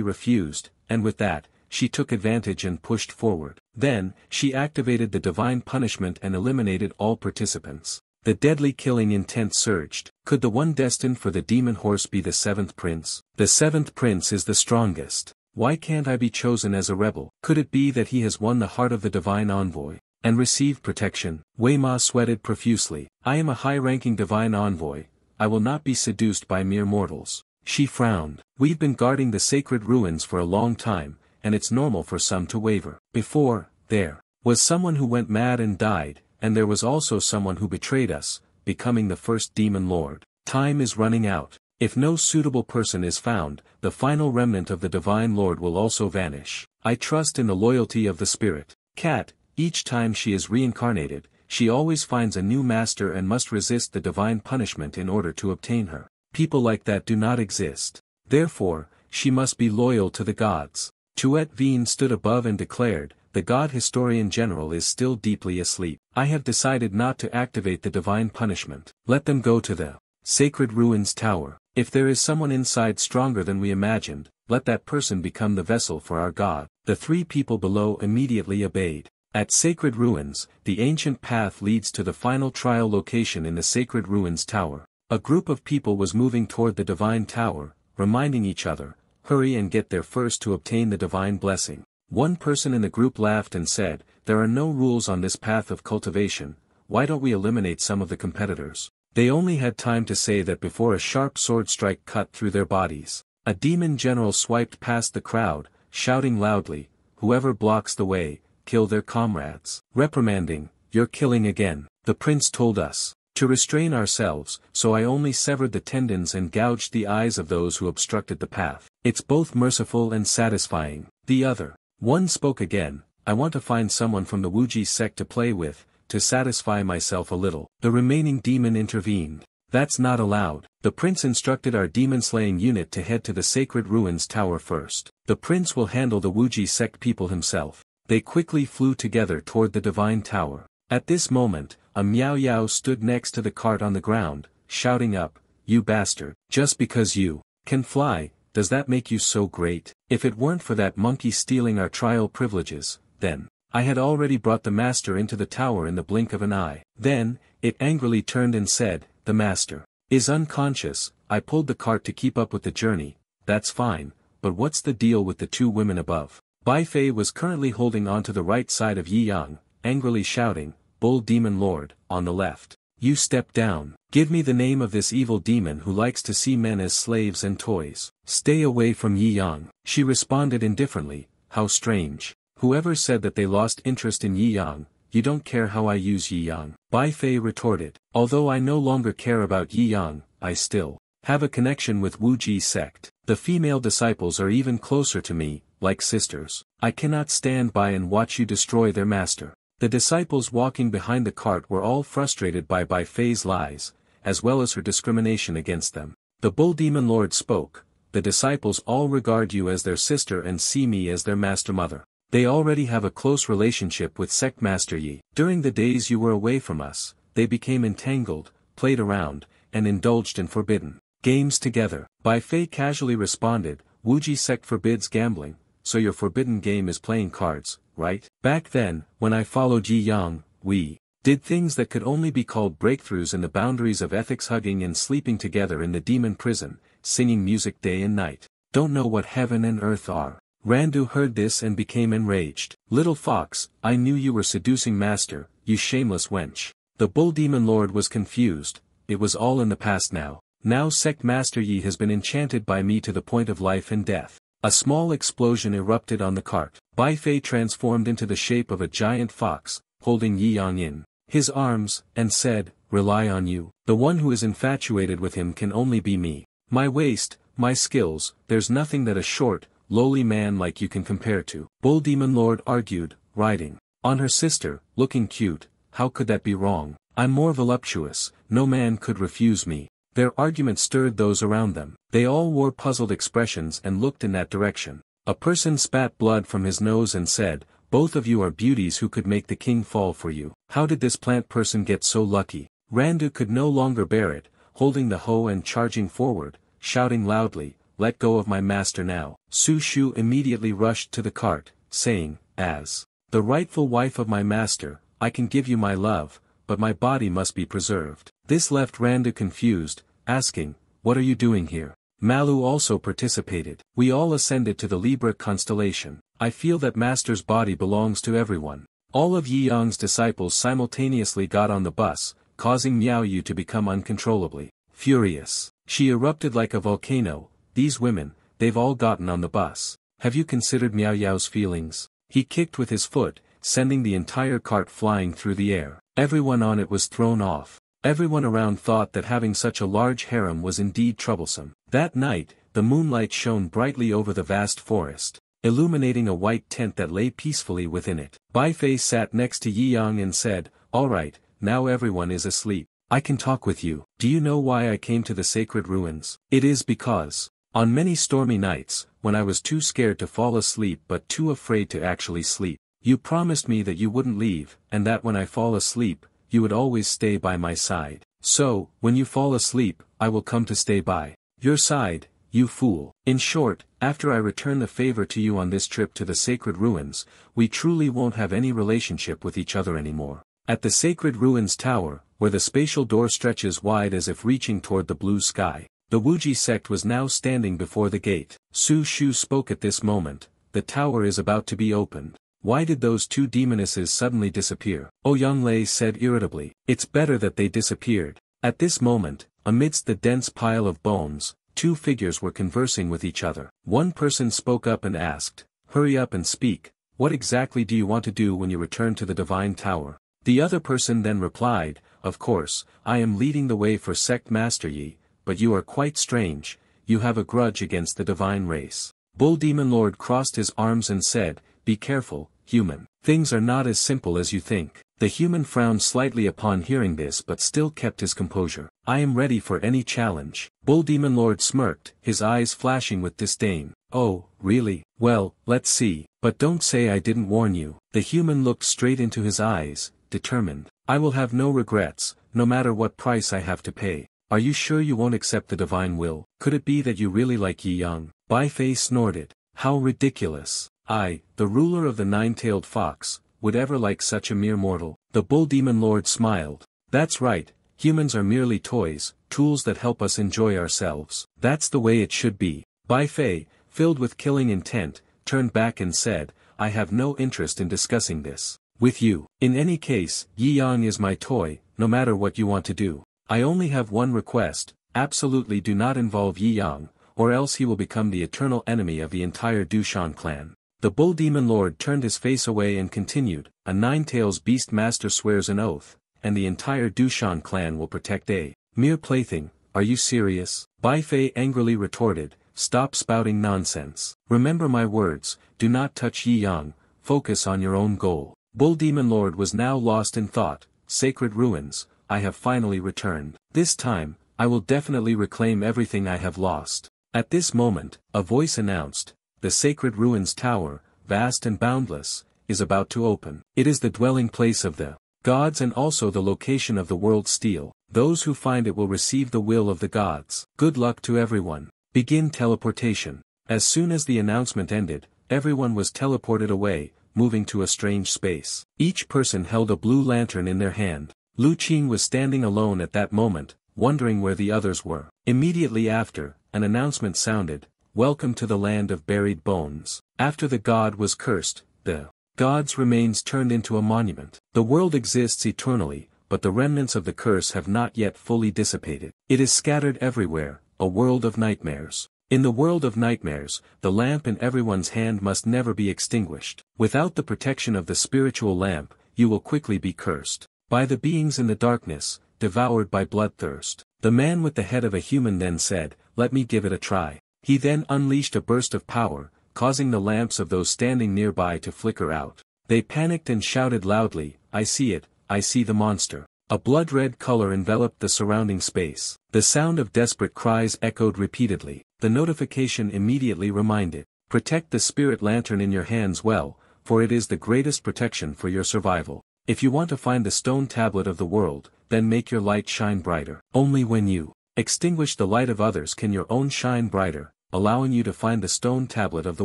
refused, and with that, she took advantage and pushed forward. Then, she activated the divine punishment and eliminated all participants. The deadly killing intent surged. Could the one destined for the demon horse be the seventh prince? The seventh prince is the strongest. Why can't I be chosen as a rebel? Could it be that he has won the heart of the divine envoy, and received protection? Wei Ma sweated profusely. I am a high-ranking divine envoy, I will not be seduced by mere mortals. She frowned. We've been guarding the sacred ruins for a long time, and it's normal for some to waver. Before, there was someone who went mad and died, and there was also someone who betrayed us, becoming the first demon lord. Time is running out. If no suitable person is found, the final remnant of the divine lord will also vanish. I trust in the loyalty of the spirit. Cat, each time she is reincarnated, she always finds a new master and must resist the divine punishment in order to obtain her. People like that do not exist. Therefore, she must be loyal to the gods. Tuet Veen stood above and declared, the god historian general is still deeply asleep. I have decided not to activate the divine punishment. Let them go to the sacred ruins tower. If there is someone inside stronger than we imagined, let that person become the vessel for our god. The three people below immediately obeyed. At sacred ruins, the ancient path leads to the final trial location in the sacred ruins tower. A group of people was moving toward the divine tower, reminding each other, hurry and get there first to obtain the divine blessing. One person in the group laughed and said, there are no rules on this path of cultivation, why don't we eliminate some of the competitors? They only had time to say that before a sharp sword strike cut through their bodies. A demon general swiped past the crowd, shouting loudly, whoever blocks the way, kill their comrades. Reprimanding, you're killing again. The prince told us to restrain ourselves, so I only severed the tendons and gouged the eyes of those who obstructed the path. It's both merciful and satisfying. The other one spoke again, I want to find someone from the Wuji sect to play with, to satisfy myself a little. The remaining demon intervened. That's not allowed. The prince instructed our demon-slaying unit to head to the sacred ruins tower first. The prince will handle the Wuji sect people himself. They quickly flew together toward the divine tower. At this moment, a Miao Yao stood next to the cart on the ground, shouting up, "You bastard, just because you can fly, does that make you so great? If it weren't for that monkey stealing our trial privileges, then I had already brought the master into the tower in the blink of an eye." Then, it angrily turned and said, "The master is unconscious. I pulled the cart to keep up with the journey, that's fine, but what's the deal with the two women above?" Bai Fei was currently holding on to the right side of Yi Yang, angrily shouting, "Bull Demon Lord, on the left. You step down. Give me the name of this evil demon who likes to see men as slaves and toys." "Stay away from Yi Yang," she responded indifferently. "How strange. Whoever said that they lost interest in Yi Yang? You don't care how I use Yi Yang," Bai Fei retorted. "Although I no longer care about Yi Yang, I still have a connection with Wu Ji sect. The female disciples are even closer to me, like sisters. I cannot stand by and watch you destroy their master." The disciples walking behind the cart were all frustrated by Bai Fei's lies, as well as her discrimination against them. The Bull Demon Lord spoke, "The disciples all regard you as their sister and see me as their master mother. They already have a close relationship with Sect Master Yi. During the days you were away from us, they became entangled, played around, and indulged in forbidden games together." Bai Fei casually responded, "Wu Ji sect forbids gambling, so your forbidden game is playing cards, right? Back then, when I followed Yi Yang, we did things that could only be called breakthroughs in the boundaries of ethics, hugging and sleeping together in the demon prison, singing music day and night. Don't know what heaven and earth are." Randu heard this and became enraged. "Little fox, I knew you were seducing master, you shameless wench." The Bull Demon Lord was confused. It was all in the past now. Now Sect Master Yi has been enchanted by me to the point of life and death. A small explosion erupted on the cart. Bai Fei transformed into the shape of a giant fox, holding Yi Yang in his arms, and said, "Rely on you. The one who is infatuated with him can only be me. My waist, my skills, there's nothing that a short, lowly man like you can compare to." Bull Demon Lord argued, riding on her sister, looking cute. "How could that be wrong? I'm more voluptuous, no man could refuse me." Their argument stirred those around them. They all wore puzzled expressions and looked in that direction. A person spat blood from his nose and said, "Both of you are beauties who could make the king fall for you. How did this plant person get so lucky?" Randu could no longer bear it, holding the hoe and charging forward, shouting loudly, "Let go of my master now." Su Shu immediately rushed to the cart, saying, "As the rightful wife of my master, I can give you my love, but my body must be preserved." This left Randu confused, asking, "What are you doing here?" Malu also participated. "We all ascended to the Libra constellation. I feel that master's body belongs to everyone." All of Yi Yang's disciples simultaneously got on the bus, causing Miao Yu to become uncontrollably furious. She erupted like a volcano. "These women, they've all gotten on the bus. Have you considered Miao Yao's feelings?" He kicked with his foot, sending the entire cart flying through the air. Everyone on it was thrown off. Everyone around thought that having such a large harem was indeed troublesome. That night, the moonlight shone brightly over the vast forest, illuminating a white tent that lay peacefully within it. Bai Fei sat next to Yi Yang and said, "All right, now everyone is asleep. I can talk with you. Do you know why I came to the sacred ruins? It is because, on many stormy nights, when I was too scared to fall asleep but too afraid to actually sleep, you promised me that you wouldn't leave, and that when I fall asleep, you would always stay by my side. So, when you fall asleep, I will come to stay by your side, you fool. In short, after I return the favor to you on this trip to the sacred ruins, we truly won't have any relationship with each other anymore." At the sacred ruins tower, where the spatial door stretches wide as if reaching toward the blue sky, the Wuji sect was now standing before the gate. Su Shu spoke at this moment, "The tower is about to be opened. Why did those two demonesses suddenly disappear?" Ouyang Lei said irritably. "It's better that they disappeared." At this moment, amidst the dense pile of bones, two figures were conversing with each other. One person spoke up and asked, "Hurry up and speak. What exactly do you want to do when you return to the divine tower?" The other person then replied, "Of course, I am leading the way for Sect Master Yi, but you are quite strange, you have a grudge against the divine race." Bull Demon Lord crossed his arms and said, "Be careful, human. Things are not as simple as you think." The human frowned slightly upon hearing this but still kept his composure. "I am ready for any challenge." Bull Demon Lord smirked, his eyes flashing with disdain. "Oh, really? Well, let's see. But don't say I didn't warn you." The human looked straight into his eyes, determined. I will have no regrets, no matter what price I have to pay. Are you sure you won't accept the divine will? Could it be that you really like Yi Yang? Bai Fei snorted. How ridiculous. I, the ruler of the nine-tailed fox, would ever like such a mere mortal? The Bull Demon Lord smiled. That's right, humans are merely toys, tools that help us enjoy ourselves. That's the way it should be. Bai Fei, filled with killing intent, turned back and said, I have no interest in discussing this with you. In any case, Yi Yang is my toy, no matter what you want to do. I only have one request, absolutely do not involve Yi Yang, or else he will become the eternal enemy of the entire Dushan clan. The Bull Demon Lord turned his face away and continued, a nine-tails beast master swears an oath, and the entire Dushan clan will protect a mere plaything. Are you serious? Bai Fei angrily retorted, stop spouting nonsense. Remember my words, do not touch Yi Yang, focus on your own goal. Bull Demon Lord was now lost in thought. Sacred ruins, I have finally returned. This time, I will definitely reclaim everything I have lost. At this moment, a voice announced, the Sacred Ruins Tower, vast and boundless, is about to open. It is the dwelling place of the gods and also the location of the world's steel. Those who find it will receive the will of the gods. Good luck to everyone. Begin teleportation. As soon as the announcement ended, everyone was teleported away, moving to a strange space. Each person held a blue lantern in their hand. Lu Qing was standing alone at that moment, wondering where the others were. Immediately after, an announcement sounded, welcome to the land of buried bones. After the god was cursed, the god's remains turned into a monument. The world exists eternally, but the remnants of the curse have not yet fully dissipated. It is scattered everywhere, a world of nightmares. In the world of nightmares, the lamp in everyone's hand must never be extinguished. Without the protection of the spiritual lamp, you will quickly be cursed by the beings in the darkness, devoured by bloodthirst. The man with the head of a human then said, let me give it a try. He then unleashed a burst of power, causing the lamps of those standing nearby to flicker out. They panicked and shouted loudly, I see it, I see the monster. A blood-red color enveloped the surrounding space. The sound of desperate cries echoed repeatedly. The notification immediately reminded, protect the spirit lantern in your hands well, for it is the greatest protection for your survival. If you want to find the stone tablet of the world, then make your light shine brighter. Only when you extinguish the light of others can your own shine brighter, allowing you to find the stone tablet of the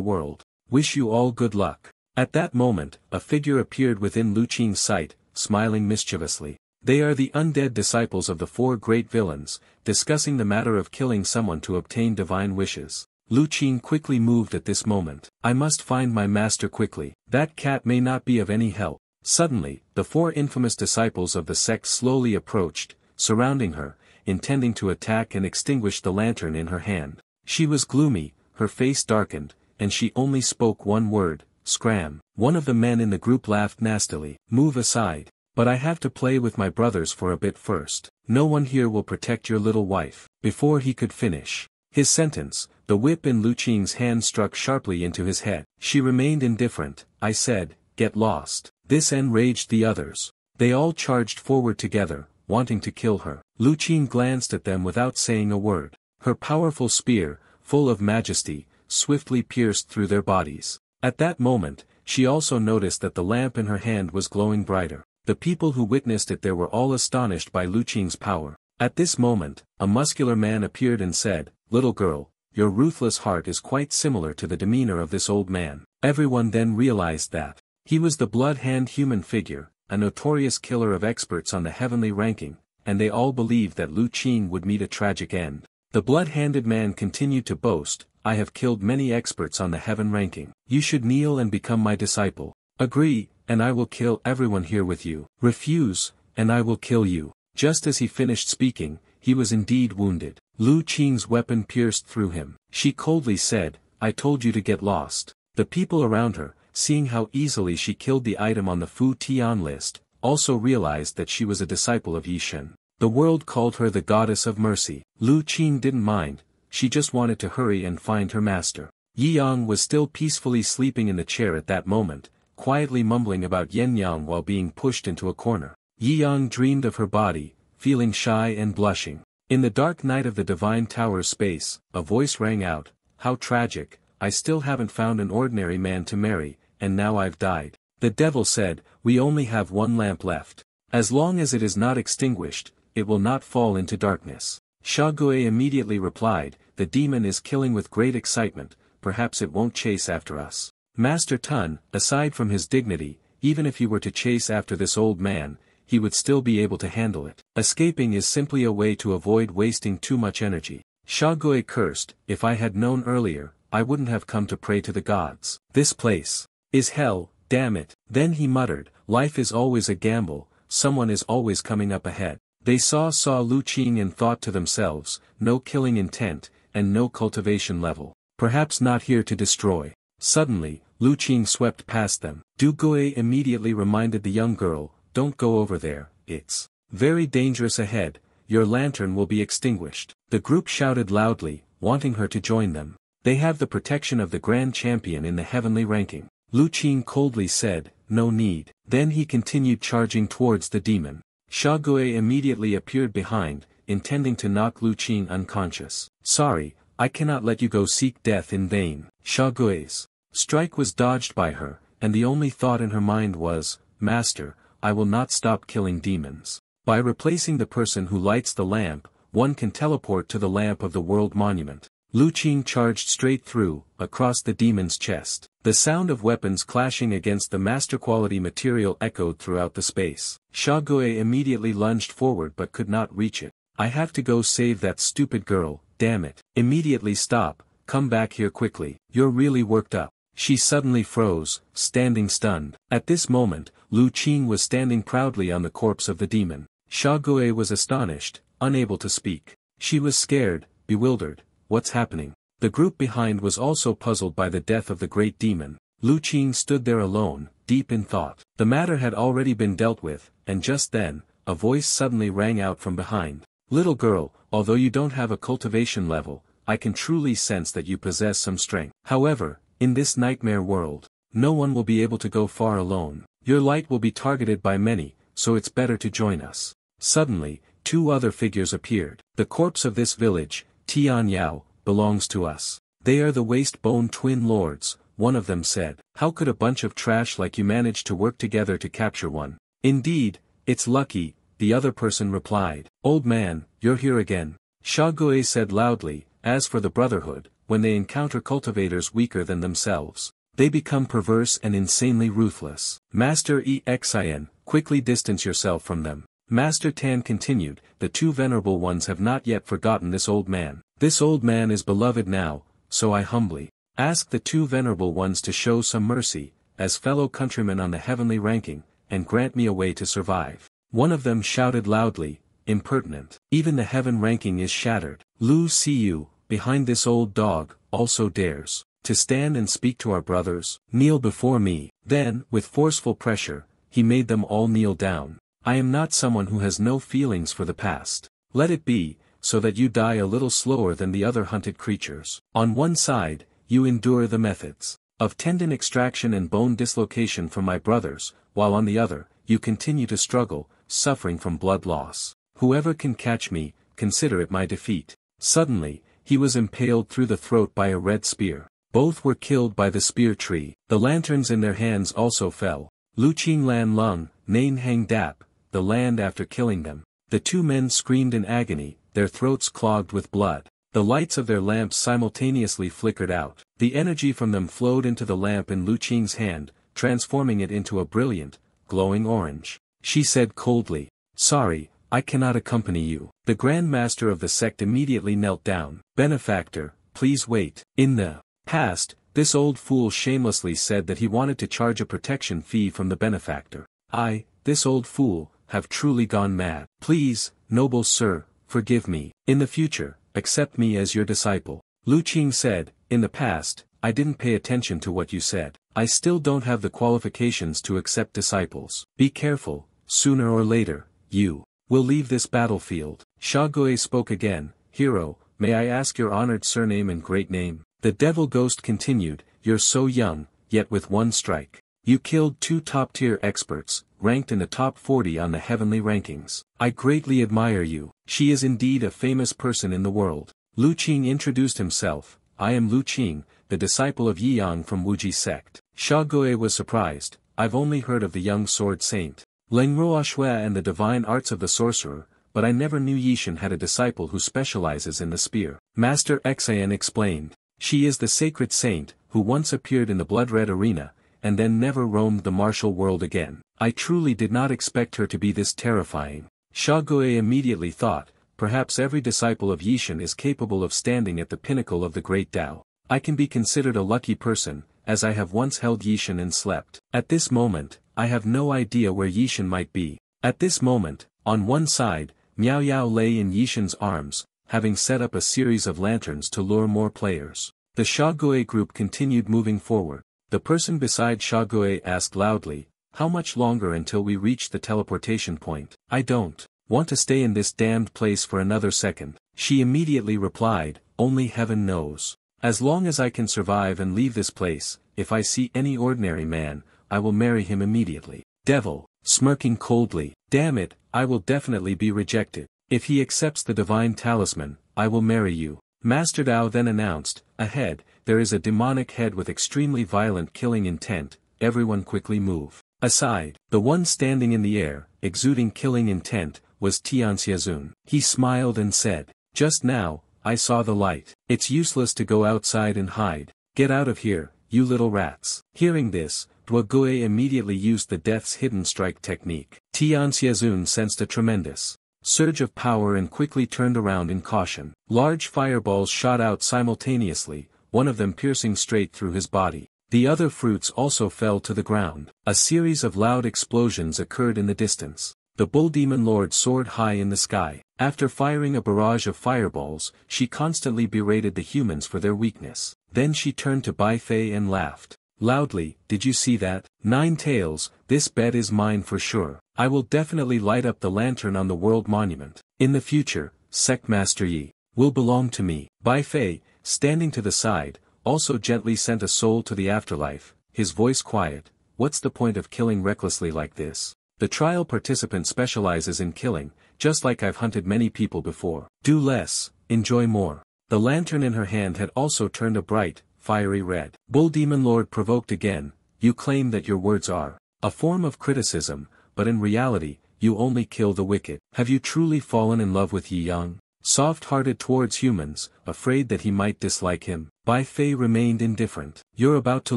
world. Wish you all good luck. At that moment, a figure appeared within Lu Qing's sight, smiling mischievously. They are the undead disciples of the four great villains, discussing the matter of killing someone to obtain divine wishes. Lu Qing quickly moved at this moment. I must find my master quickly. That cat may not be of any help. Suddenly, the four infamous disciples of the sect slowly approached, surrounding her, intending to attack and extinguish the lantern in her hand. She was gloomy, her face darkened, and she only spoke one word, scram. One of the men in the group laughed nastily. Move aside. But I have to play with my brothers for a bit first. No one here will protect your little wife. Before he could finish his sentence, the whip in Lu Qing's hand struck sharply into his head. She remained indifferent. I said, get lost. This enraged the others. They all charged forward together, wanting to kill her. Lu Qing glanced at them without saying a word. Her powerful spear, full of majesty, swiftly pierced through their bodies. At that moment, she also noticed that the lamp in her hand was glowing brighter. The people who witnessed it there were all astonished by Lu Qing's power. At this moment, a muscular man appeared and said, little girl, your ruthless heart is quite similar to the demeanor of this old man. Everyone then realized that he was the blood-hand human figure, a notorious killer of experts on the heavenly ranking, and they all believed that Lu Qing would meet a tragic end. The blood-handed man continued to boast, I have killed many experts on the heaven ranking. You should kneel and become my disciple. Agree, and I will kill everyone here with you. Refuse, and I will kill you. Just as he finished speaking, he was indeed wounded. Lu Qing's weapon pierced through him. She coldly said, I told you to get lost. The people around her, seeing how easily she killed the item on the Fu Tian list, also realized that she was a disciple of Yishen. The world called her the goddess of mercy. Lu Qing didn't mind, she just wanted to hurry and find her master. Yi Yang was still peacefully sleeping in the chair at that moment, quietly mumbling about Yen Yang while being pushed into a corner. Yi Yang dreamed of her body, feeling shy and blushing. In the dark night of the Divine Tower's space, a voice rang out, how tragic, I still haven't found an ordinary man to marry, and now I've died. The devil said, we only have one lamp left. As long as it is not extinguished, it will not fall into darkness. Shague immediately replied, the demon is killing with great excitement, perhaps it won't chase after us. Master Tun, aside from his dignity, even if he were to chase after this old man, he would still be able to handle it. Escaping is simply a way to avoid wasting too much energy. Shague cursed, if I had known earlier, I wouldn't have come to pray to the gods. This place is hell, damn it. Then he muttered, life is always a gamble, someone is always coming up ahead. They saw Lu Qing and thought to themselves, no killing intent, and no cultivation level. Perhaps not here to destroy. Suddenly, Lu Qing swept past them. Du Gui immediately reminded the young girl, don't go over there, it's very dangerous ahead, your lantern will be extinguished. The group shouted loudly, wanting her to join them. They have the protection of the grand champion in the heavenly ranking. Lu Qing coldly said, no need. Then he continued charging towards the demon. Shague immediately appeared behind, intending to knock Lu Qing unconscious. Sorry, I cannot let you go seek death in vain. Shague's strike was dodged by her, and the only thought in her mind was, Master, I will not stop killing demons. By replacing the person who lights the lamp, one can teleport to the lamp of the world monument. Lu Qing charged straight through, across the demon's chest. The sound of weapons clashing against the master-quality material echoed throughout the space. Shague immediately lunged forward but could not reach it. I have to go save that stupid girl, damn it. Immediately stop, come back here quickly, you're really worked up. She suddenly froze, standing stunned. At this moment, Lu Qing was standing proudly on the corpse of the demon. Shague was astonished, unable to speak. She was scared, bewildered. What's happening? The group behind was also puzzled by the death of the great demon. Lu Qing stood there alone, deep in thought. The matter had already been dealt with, and just then, a voice suddenly rang out from behind. Little girl, although you don't have a cultivation level, I can truly sense that you possess some strength. However, in this nightmare world, no one will be able to go far alone. Your light will be targeted by many, so it's better to join us. Suddenly, two other figures appeared. The corpse of this village, Tian Yao, belongs to us. They are the waste-bone twin lords, one of them said. How could a bunch of trash like you manage to work together to capture one? Indeed, it's lucky, the other person replied. Old man, you're here again. Shague said loudly, as for the Brotherhood, when they encounter cultivators weaker than themselves, they become perverse and insanely ruthless. Master Xin, quickly distance yourself from them. Master Tan continued, the two venerable ones have not yet forgotten this old man. This old man is beloved now, so I humbly ask the two venerable ones to show some mercy, as fellow countrymen on the heavenly ranking, and grant me a way to survive. One of them shouted loudly, impertinent. Even the heaven ranking is shattered. Lu Siyu, behind this old dog, also dares to stand and speak to our brothers. Kneel before me. Then, with forceful pressure, he made them all kneel down. I am not someone who has no feelings for the past. Let it be, so that you die a little slower than the other hunted creatures. On one side, you endure the methods of tendon extraction and bone dislocation from my brothers, while on the other, you continue to struggle, suffering from blood loss. Whoever can catch me, consider it my defeat. Suddenly, he was impaled through the throat by a red spear. Both were killed by the spear tree. The lanterns in their hands also fell. Lu Qing Lan Lung, Nain Hang Dap, the land after killing them. The two men screamed in agony, their throats clogged with blood. The lights of their lamps simultaneously flickered out. The energy from them flowed into the lamp in Lu Qing's hand, transforming it into a brilliant, glowing orange. She said coldly, sorry, I cannot accompany you. The Grand Master of the sect immediately knelt down. Benefactor, please wait. In the past, this old fool shamelessly said that he wanted to charge a protection fee from the benefactor. I, this old fool, have truly gone mad. Please, noble sir, forgive me. In the future, accept me as your disciple. Lu Qing said, in the past, I didn't pay attention to what you said. I still don't have the qualifications to accept disciples. Be careful, sooner or later, you will leave this battlefield. Shague spoke again, hero, may I ask your honored surname and great name? The devil ghost continued, you're so young, yet with one strike. You killed two top-tier experts, ranked in the top 40 on the heavenly rankings. I greatly admire you. She is indeed a famous person in the world. Lu Qing introduced himself, I am Lu Qing, the disciple of Yiyang from Wuji sect. Shague was surprised, I've only heard of the young sword saint, Lingruo Shui and the divine arts of the sorcerer, but I never knew Yishan had a disciple who specializes in the spear. Master Xian explained. She is the sacred saint, who once appeared in the blood-red arena, and then never roamed the martial world again. I truly did not expect her to be this terrifying. Shaogue immediately thought, perhaps every disciple of Yishan is capable of standing at the pinnacle of the great Tao. I can be considered a lucky person, as I have once held Yishan and slept. At this moment, I have no idea where Yishan might be. At this moment, on one side, Miao Yao lay in Yishan's arms, having set up a series of lanterns to lure more players. The Shaogue group continued moving forward. The person beside Shaogue asked loudly, how much longer until we reach the teleportation point? I don't want to stay in this damned place for another second. She immediately replied, only heaven knows. As long as I can survive and leave this place, if I see any ordinary man, I will marry him immediately. Devil, smirking coldly, damn it, I will definitely be rejected. If he accepts the divine talisman, I will marry you. Master Dao then announced, ahead, there is a demonic head with extremely violent killing intent, everyone quickly move. Aside, the one standing in the air, exuding killing intent, was Tianxiazun. He smiled and said, just now, I saw the light. It's useless to go outside and hide. Get out of here, you little rats. Hearing this, Duogue immediately used the Death's Hidden Strike technique. Tianxiazun sensed a tremendous surge of power and quickly turned around in caution. Large fireballs shot out simultaneously, one of them piercing straight through his body. The other fruits also fell to the ground. A series of loud explosions occurred in the distance. The Bull Demon Lord soared high in the sky. After firing a barrage of fireballs, she constantly berated the humans for their weakness. Then she turned to Bai Fei and laughed loudly, did you see that? 9 tails, this bet is mine for sure. I will definitely light up the lantern on the world monument. In the future, Sect Master Yi will belong to me. Bai Fei, standing to the side, also gently sent a soul to the afterlife, his voice quiet. What's the point of killing recklessly like this? The trial participant specializes in killing, just like I've hunted many people before. Do less, enjoy more. The lantern in her hand had also turned a bright, fiery red. Bull Demon Lord provoked again, you claim that your words are a form of criticism, but in reality, you only kill the wicked. Have you truly fallen in love with Yi Yang? Soft-hearted towards humans, afraid that he might dislike him, Bai Fei remained indifferent. You're about to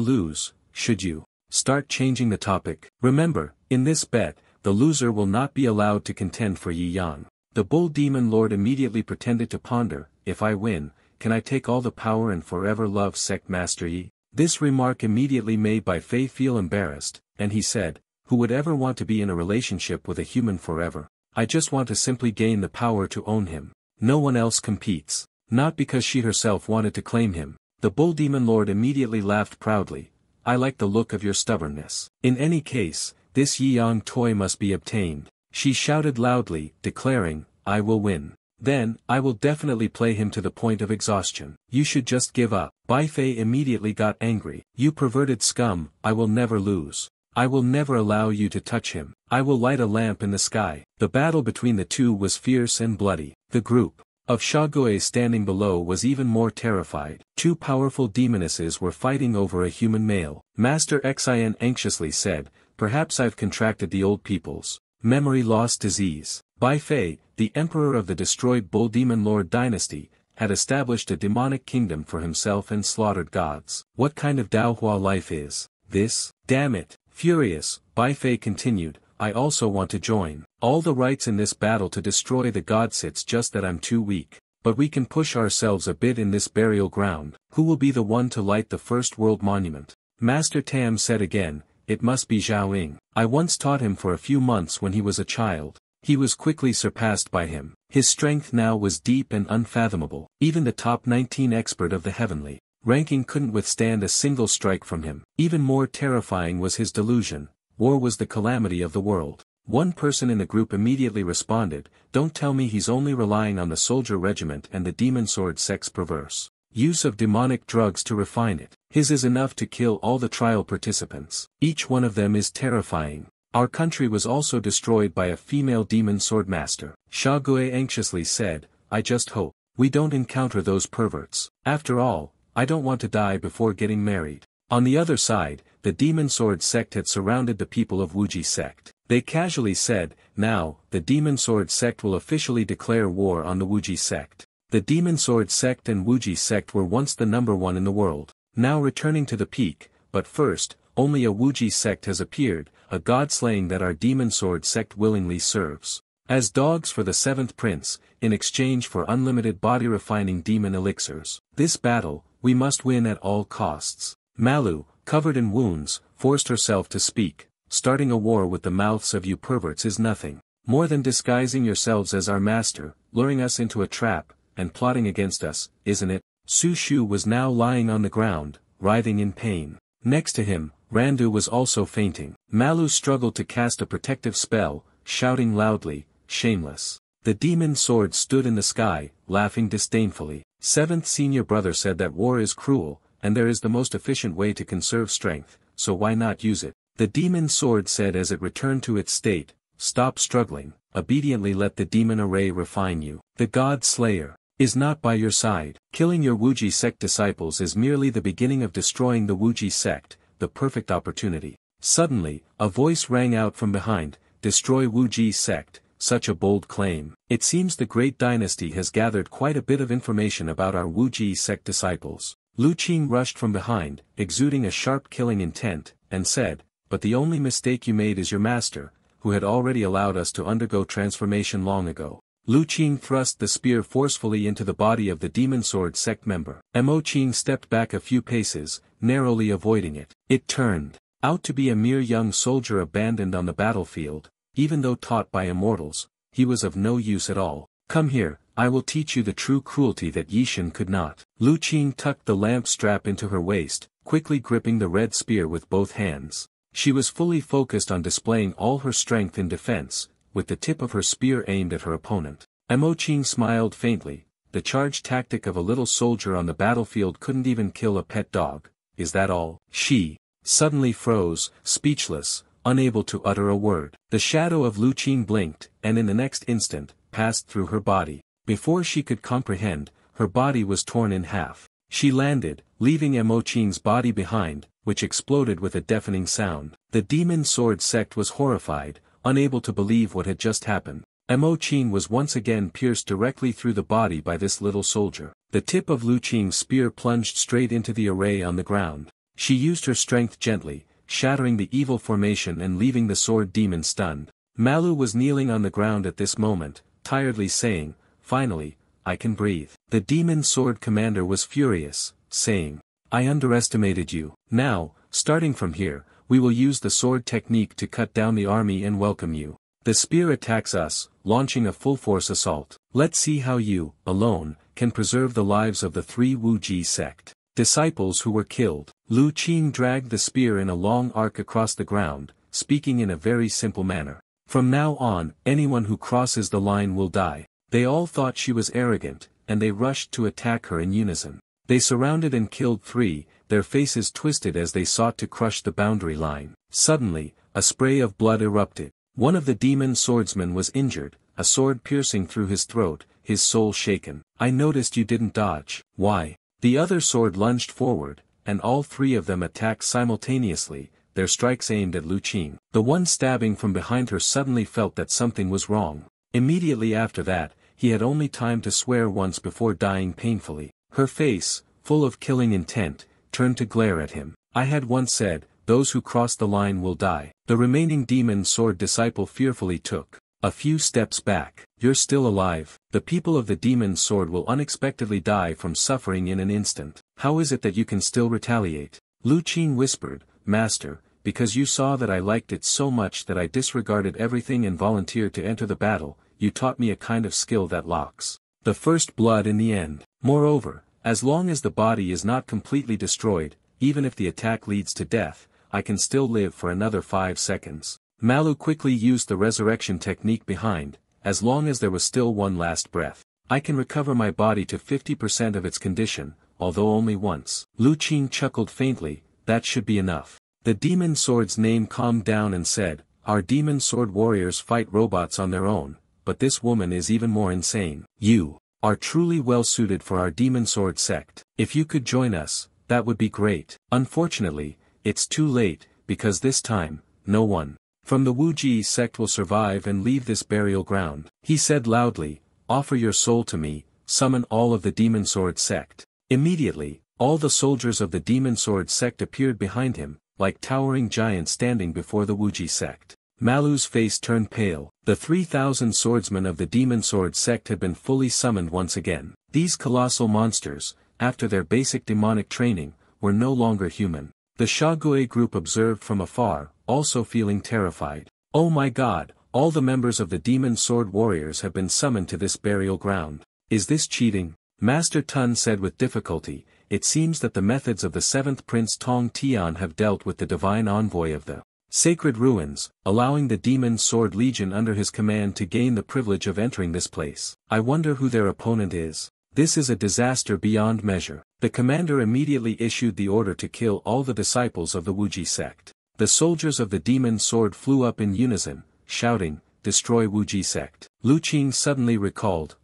lose, should you start changing the topic? Remember, in this bet, the loser will not be allowed to contend for Yi Yang. The Bull Demon Lord immediately pretended to ponder, if I win, can I take all the power and forever love Sect Master Yi? This remark immediately made Bai Fei feel embarrassed, and he said, who would ever want to be in a relationship with a human forever? I just want to simply gain the power to own him. No one else competes. Not because she herself wanted to claim him. The Bull Demon Lord immediately laughed proudly. I like the look of your stubbornness. In any case, this Yi Yang toy must be obtained. She shouted loudly, declaring, I will win. Then, I will definitely play him to the point of exhaustion. You should just give up. Bai Fei immediately got angry. You perverted scum, I will never lose. I will never allow you to touch him. I will light a lamp in the sky. The battle between the two was fierce and bloody. The group of Shaogue standing below was even more terrified. 2 powerful demonesses were fighting over a human male. Master Xian anxiously said, perhaps I've contracted the old people's memory loss disease. Bai Fei, the emperor of the destroyed Bull Demon Lord dynasty, had established a demonic kingdom for himself and slaughtered gods. What kind of Daohua life is this? Damn it. Furious, Bai Fei continued, I also want to join. All the rights in this battle to destroy the gods, it's just that I'm too weak. But we can push ourselves a bit in this burial ground. Who will be the one to light the first world monument? Master Tam said again, it must be Zhao Ying. I once taught him for a few months when he was a child. He was quickly surpassed by him. His strength now was deep and unfathomable. Even the top 19 expert of the heavenly ranking couldn't withstand a single strike from him. Even more terrifying was his delusion. War was the calamity of the world. One person in the group immediately responded, don't tell me he's only relying on the soldier regiment and the demon sword sect's perverse use of demonic drugs to refine it. His is enough to kill all the trial participants. Each one of them is terrifying. Our country was also destroyed by a female demon sword master. Shaogue anxiously said, I just hope we don't encounter those perverts. After all, I don't want to die before getting married. On the other side, the Demon Sword sect had surrounded the people of Wuji sect. They casually said, "Now, the Demon Sword sect will officially declare war on the Wuji sect." The Demon Sword sect and Wuji sect were once the number one in the world, now returning to the peak, but first, only a Wuji sect has appeared, a god-slaying that our Demon Sword sect willingly serves. As dogs for the seventh prince, in exchange for unlimited body-refining demon elixirs. This battle, we must win at all costs. Malu, covered in wounds, forced herself to speak. Starting a war with the mouths of you perverts is nothing more than disguising yourselves as our master, luring us into a trap, and plotting against us, isn't it? Su Shu was now lying on the ground, writhing in pain. Next to him, Randu was also fainting. Malu struggled to cast a protective spell, shouting loudly, "Shameless." The demon sword stood in the sky, laughing disdainfully. Seventh senior brother said that war is cruel, and there is the most efficient way to conserve strength, so why not use it? The demon sword said as it returned to its state, "Stop struggling, obediently let the demon array refine you. The God Slayer is not by your side. Killing your Wuji sect disciples is merely the beginning of destroying the Wuji sect, the perfect opportunity." Suddenly, a voice rang out from behind, "Destroy Wuji sect, such a bold claim. It seems the great dynasty has gathered quite a bit of information about our Wuji sect disciples." Lu Qing rushed from behind, exuding a sharp killing intent, and said, "But the only mistake you made is your master, who had already allowed us to undergo transformation long ago." Lu Qing thrust the spear forcefully into the body of the Demon Sword sect member. Mo Qing stepped back a few paces, narrowly avoiding it. It turned out to be a mere young soldier abandoned on the battlefield. Even though taught by immortals, he was of no use at all. "Come here, I will teach you the true cruelty that Yishin could not." Lu Qing tucked the lamp strap into her waist, quickly gripping the red spear with both hands. She was fully focused on displaying all her strength in defense, with the tip of her spear aimed at her opponent. Mo Qing smiled faintly. The charge tactic of a little soldier on the battlefield couldn't even kill a pet dog. Is that all? She suddenly froze, speechless, unable to utter a word. The shadow of Lu Qing blinked, and in the next instant, passed through her body. Before she could comprehend, her body was torn in half. She landed, leaving Mo Qing's body behind, which exploded with a deafening sound. The Demon Sword sect was horrified, unable to believe what had just happened. Mo Qing was once again pierced directly through the body by this little soldier. The tip of Lu Qing's spear plunged straight into the array on the ground. She used her strength gently, shattering the evil formation and leaving the sword demon stunned. Malu was kneeling on the ground at this moment, tiredly saying, "Finally, I can breathe." The demon sword commander was furious, saying, "I underestimated you. Now, starting from here, we will use the sword technique to cut down the army and welcome you. The spear attacks us, launching a full-force assault. Let's see how you, alone, can preserve the lives of the 3 Wuji sect disciples who were killed." Lu Qing dragged the spear in a long arc across the ground, speaking in a very simple manner. "From now on, anyone who crosses the line will die." They all thought she was arrogant, and they rushed to attack her in unison. They surrounded and killed 3, their faces twisted as they sought to crush the boundary line. Suddenly, a spray of blood erupted. One of the demon swordsmen was injured, a sword piercing through his throat, his soul shaken. "I noticed you didn't dodge." "Why?" The other sword lunged forward, and all 3 of them attacked simultaneously, their strikes aimed at Lu Qing. The one stabbing from behind her suddenly felt that something was wrong. Immediately after that, he had only time to swear once before dying painfully. Her face, full of killing intent, turned to glare at him. "I had once said, those who cross the line will die." The remaining demon sword disciple fearfully took a few steps back. "You're still alive. The people of the demon sword will unexpectedly die from suffering in an instant. How is it that you can still retaliate?" Lu Qing whispered, "Master, because you saw that I liked it so much that I disregarded everything and volunteered to enter the battle, you taught me a kind of skill that locks the first blood in the end. Moreover, as long as the body is not completely destroyed, even if the attack leads to death, I can still live for another 5 seconds." Malu quickly used the resurrection technique behind, "As long as there was still one last breath, I can recover my body to 50% of its condition, although only once." Lu Qing chuckled faintly, "That should be enough." The demon sword's name calmed down and said, "Our demon sword warriors fight robots on their own, but this woman is even more insane. You are truly well suited for our demon sword sect. If you could join us, that would be great. Unfortunately, it's too late, because this time, no one from the Wuji sect will survive and leave this burial ground. He said loudly, offer your soul to me, summon all of the Demon Sword sect. Immediately, all the soldiers of the Demon Sword sect appeared behind him, like towering giants standing before the Wuji sect. Malu's face turned pale. The 3,000 swordsmen of the Demon Sword sect had been fully summoned once again. These colossal monsters, after their basic demonic training, were no longer human. The Shaguei group observed from afar, also feeling terrified. Oh my god, all the members of the Demon Sword warriors have been summoned to this burial ground. Is this cheating? Master Tun said with difficulty, it seems that the methods of the 7th Prince Tong Tian have dealt with the divine envoy of the sacred ruins, allowing the Demon Sword Legion under his command to gain the privilege of entering this place. I wonder who their opponent is. This is a disaster beyond measure. The commander immediately issued the order to kill all the disciples of the Wuji sect. The soldiers of the Demon Sword flew up in unison, shouting, destroy Wuji sect. Lu Qing suddenly recalled,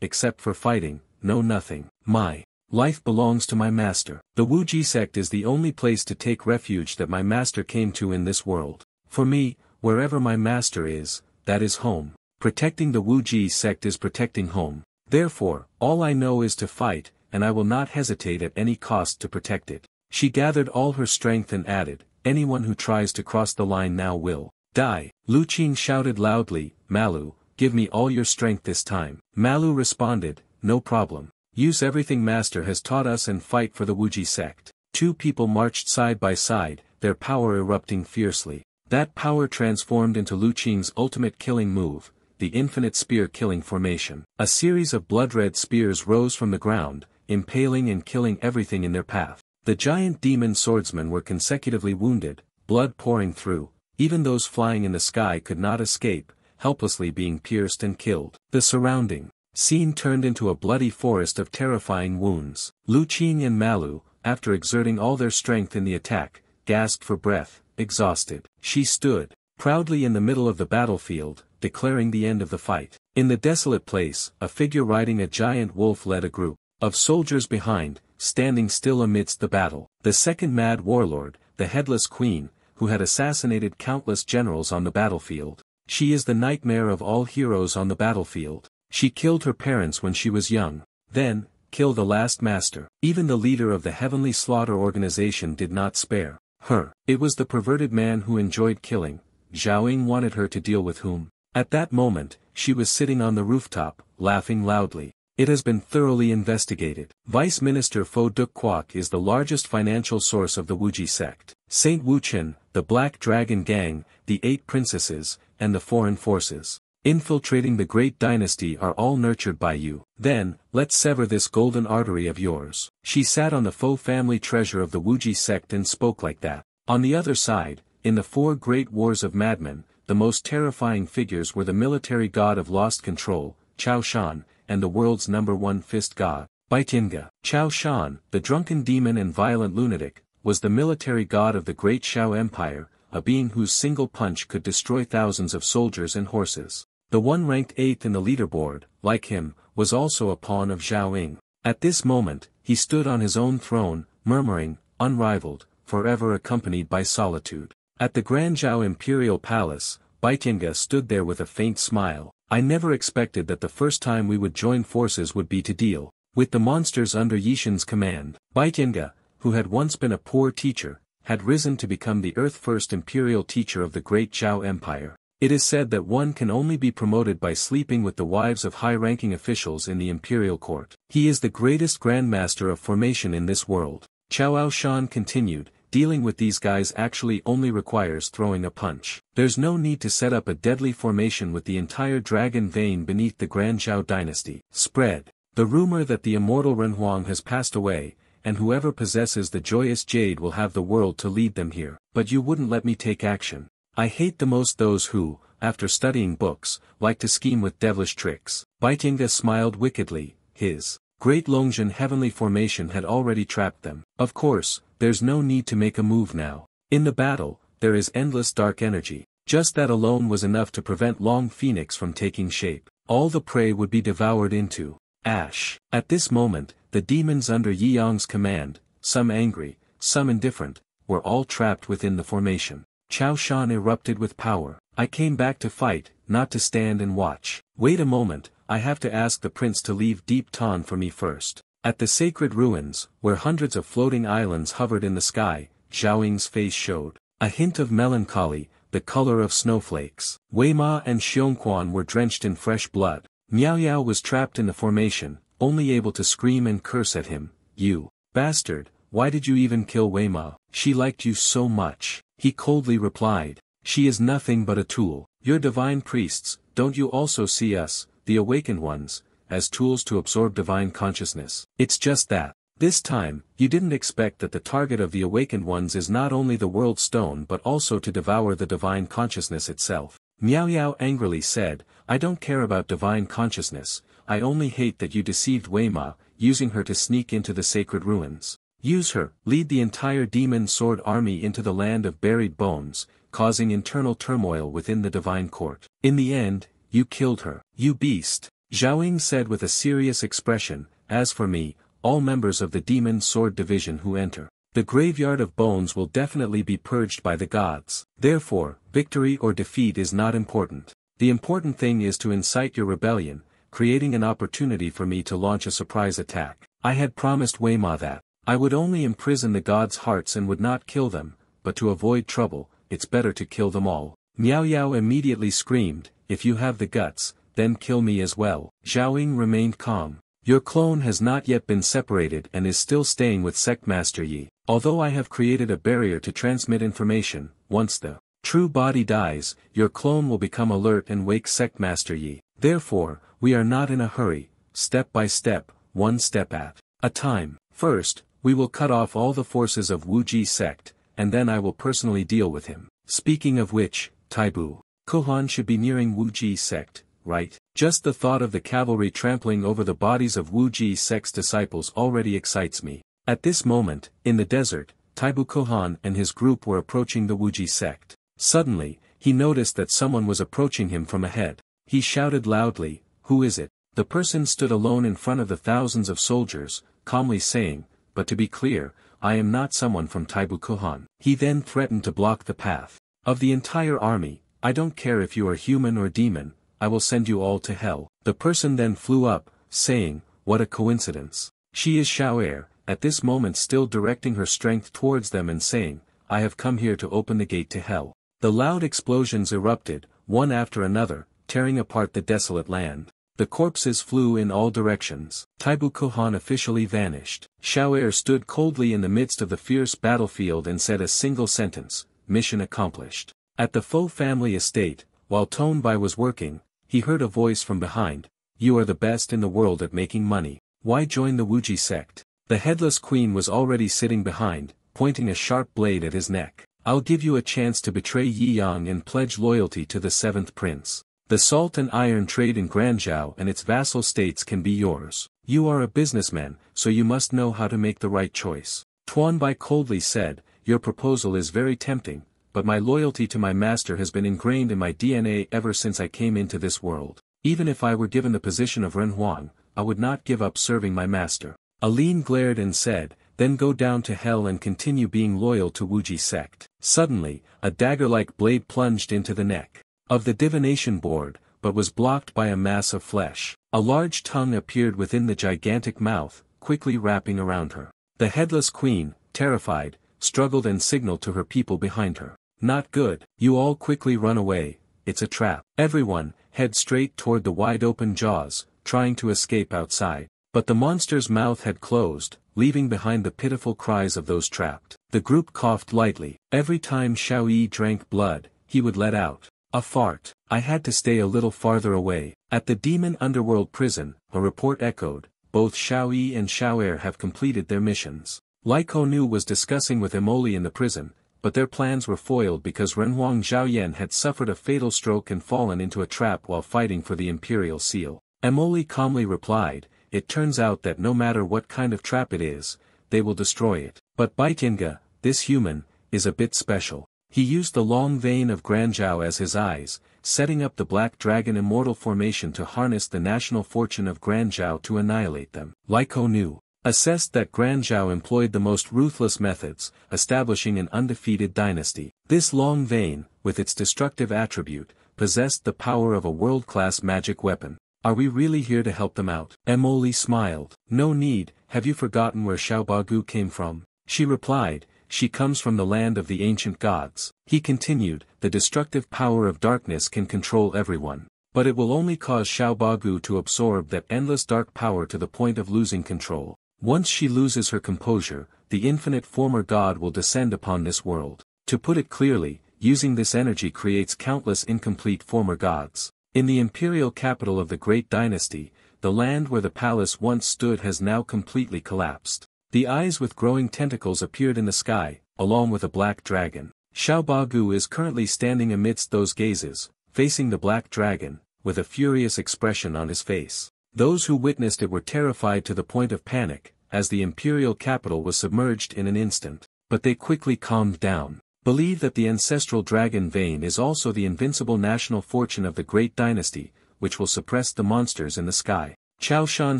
except for fighting, know nothing. My life belongs to my master. The Wuji sect is the only place to take refuge that my master came to in this world. For me, wherever my master is, that is home. Protecting the Wuji sect is protecting home. Therefore, all I know is to fight, and I will not hesitate at any cost to protect it. She gathered all her strength and added, anyone who tries to cross the line now will die. Lu Qing shouted loudly, Malu, give me all your strength this time. Malu responded, no problem. Use everything master has taught us and fight for the Wuji sect. Two people marched side by side, their power erupting fiercely. That power transformed into Lu Qing's ultimate killing move, the infinite spear killing formation. A series of blood-red spears rose from the ground, impaling and killing everything in their path. The giant demon swordsmen were consecutively wounded, blood pouring through. Even those flying in the sky could not escape, helplessly being pierced and killed. The surrounding scene turned into a bloody forest of terrifying wounds. Lu Qing and Malu, after exerting all their strength in the attack, gasped for breath, exhausted. She stood proudly in the middle of the battlefield, declaring the end of the fight. In the desolate place, a figure riding a giant wolf led a group of soldiers behind, standing still amidst the battle. The second mad warlord, the headless queen, who had assassinated countless generals on the battlefield. She is the nightmare of all heroes on the battlefield. She killed her parents when she was young, then, killed the last master. Even the leader of the Heavenly Slaughter organization did not spare her. It was the perverted man who enjoyed killing. Zhao wanted her to deal with whom? At that moment, she was sitting on the rooftop, laughing loudly. It has been thoroughly investigated. Vice Minister Fo Duk Kwok is the largest financial source of the Wuji sect. Saint Wuchen, the Black Dragon Gang, the 8 princesses, and the foreign forces infiltrating the great dynasty are all nurtured by you. Then, let's sever this golden artery of yours. She sat on the Fo family treasure of the Wuji sect and spoke like that. On the other side, in the 4 great wars of madmen, the most terrifying figures were the military god of lost control, Chao Shan, and the world's #1 fist god, Baitinga. Chao Shan, the drunken demon and violent lunatic, was the military god of the great Shao Empire, a being whose single punch could destroy thousands of soldiers and horses. The one ranked 8th in the leaderboard, like him, was also a pawn of Zhao Ying. At this moment, he stood on his own throne, murmuring, unrivaled, forever accompanied by solitude. At the Grand Zhao Imperial Palace, Baitinga stood there with a faint smile. I never expected that the first time we would join forces would be to deal with the monsters under Yishin's command. Baitinga, who had once been a poor teacher, had risen to become the Earth-first imperial teacher of the great Zhao Empire. It is said that one can only be promoted by sleeping with the wives of high-ranking officials in the imperial court. He is the greatest grandmaster of formation in this world. Chao Shan continued, dealing with these guys actually only requires throwing a punch. There's no need to set up a deadly formation with the entire dragon vein beneath the Grand Zhao dynasty. Spread the rumor that the immortal Renhuang has passed away, and whoever possesses the joyous jade will have the world to lead them here. But you wouldn't let me take action. I hate the most those who, after studying books, like to scheme with devilish tricks. Baitinga smiled wickedly. His great Longzhen heavenly formation had already trapped them. Of course, there's no need to make a move now. In the battle, there is endless dark energy. Just that alone was enough to prevent Long Phoenix from taking shape. All the prey would be devoured into ash. At this moment, the demons under Yi Yang's command, some angry, some indifferent, were all trapped within the formation. Chao Shan erupted with power. I came back to fight, not to stand and watch. Wait a moment, I have to ask the prince to leave Deep Tan for me first. At the sacred ruins, where hundreds of floating islands hovered in the sky, Zhao Ying's face showed a hint of melancholy, the color of snowflakes. Wei Ma and Xiongquan were drenched in fresh blood. Miao Yao was trapped in the formation, only able to scream and curse at him. You bastard, why did you even kill Wei Ma? She liked you so much. He coldly replied. She is nothing but a tool. Your divine priests, don't you also see us, the awakened ones, as tools to absorb divine consciousness? It's just that. This time, you didn't expect that the target of the awakened ones is not only the world stone but also to devour the divine consciousness itself. Miao Yao angrily said, I don't care about divine consciousness, I only hate that you deceived Wei Ma, using her to sneak into the sacred ruins. Use her, lead the entire demon sword army into the land of buried bones, causing internal turmoil within the divine court. In the end, you killed her. You beast. Zhao Ying said with a serious expression, as for me, all members of the demon sword division who enter the graveyard of bones will definitely be purged by the gods. Therefore, victory or defeat is not important. The important thing is to incite your rebellion, creating an opportunity for me to launch a surprise attack. I had promised Wei Ma that I would only imprison the gods' hearts and would not kill them, but to avoid trouble, it's better to kill them all. Miao Yao immediately screamed, if you have the guts, then kill me as well. Zhao Ying remained calm. Your clone has not yet been separated and is still staying with Sectmaster Yi. Although I have created a barrier to transmit information, once the true body dies, your clone will become alert and wake Sectmaster Yi. Therefore, we are not in a hurry, step by step, one step at a time. First, we will cut off all the forces of Wu Ji sect, and then I will personally deal with him. Speaking of which, Taibu Kohan should be nearing Wu Ji sect, right? Just the thought of the cavalry trampling over the bodies of Wu Ji sect's disciples already excites me. At this moment, in the desert, Taibu Kohan and his group were approaching the Wu Ji sect. Suddenly, he noticed that someone was approaching him from ahead. He shouted loudly, who is it? The person stood alone in front of the thousands of soldiers, calmly saying, but to be clear, I am not someone from Taibu Kohan. He then threatened to block the path of the entire army. I don't care if you are human or demon, I will send you all to hell. The person then flew up, saying, what a coincidence. She is Xiao'er, at this moment still directing her strength towards them and saying, I have come here to open the gate to hell. The loud explosions erupted, one after another, tearing apart the desolate land. The corpses flew in all directions. Taibu Kohan officially vanished. Xiao'er stood coldly in the midst of the fierce battlefield and said a single sentence, mission accomplished. At the Fo family estate, while Tone Bai was working, he heard a voice from behind, you are the best in the world at making money. Why join the Wuji sect? The headless queen was already sitting behind, pointing a sharp blade at his neck. I'll give you a chance to betray Yi Yang and pledge loyalty to the seventh prince. The salt and iron trade in Granzhou and its vassal states can be yours. You are a businessman, so you must know how to make the right choice. Tuan Bai coldly said, your proposal is very tempting, but my loyalty to my master has been ingrained in my DNA ever since I came into this world. Even if I were given the position of Ren Huang, I would not give up serving my master. Aline glared and said, then go down to hell and continue being loyal to Wuji sect. Suddenly, a dagger-like blade plunged into the neck of the divination board, but was blocked by a mass of flesh. A large tongue appeared within the gigantic mouth, quickly wrapping around her. The headless queen, terrified, struggled and signaled to her people behind her. Not good. You all quickly run away, it's a trap. Everyone, head straight toward the wide-open jaws, trying to escape outside. But the monster's mouth had closed, leaving behind the pitiful cries of those trapped. The group coughed lightly. Every time Xiao Yi drank blood, he would let out a fart. I had to stay a little farther away. At the demon underworld prison, a report echoed, both Xiao Yi and Xiao'er have completed their missions. Lai Konu was discussing with Emoli in the prison, but their plans were foiled because Renhuang Zhaoyan had suffered a fatal stroke and fallen into a trap while fighting for the imperial seal. Emoli calmly replied, it turns out that no matter what kind of trap it is, they will destroy it. But Baitinga, this human, is a bit special. He used the long vein of Granzhou as his eyes, setting up the Black Dragon Immortal formation to harness the national fortune of Granzhou to annihilate them. Lai Konu, assessed that Grand Zhao employed the most ruthless methods, establishing an undefeated dynasty. This long vein, with its destructive attribute, possessed the power of a world-class magic weapon. Are we really here to help them out? Emily smiled. No need, have you forgotten where Xiaobagu came from? She replied, she comes from the land of the ancient gods. He continued, the destructive power of darkness can control everyone. But it will only cause Xiaobagu to absorb that endless dark power to the point of losing control. Once she loses her composure, the infinite former god will descend upon this world. To put it clearly, using this energy creates countless incomplete former gods. In the imperial capital of the great dynasty, the land where the palace once stood has now completely collapsed. The eyes with growing tentacles appeared in the sky, along with a black dragon. Xiaobagu is currently standing amidst those gazes, facing the black dragon, with a furious expression on his face. Those who witnessed it were terrified to the point of panic, as the imperial capital was submerged in an instant. But they quickly calmed down. Believe that the ancestral dragon vein is also the invincible national fortune of the great dynasty, which will suppress the monsters in the sky. Chao Shan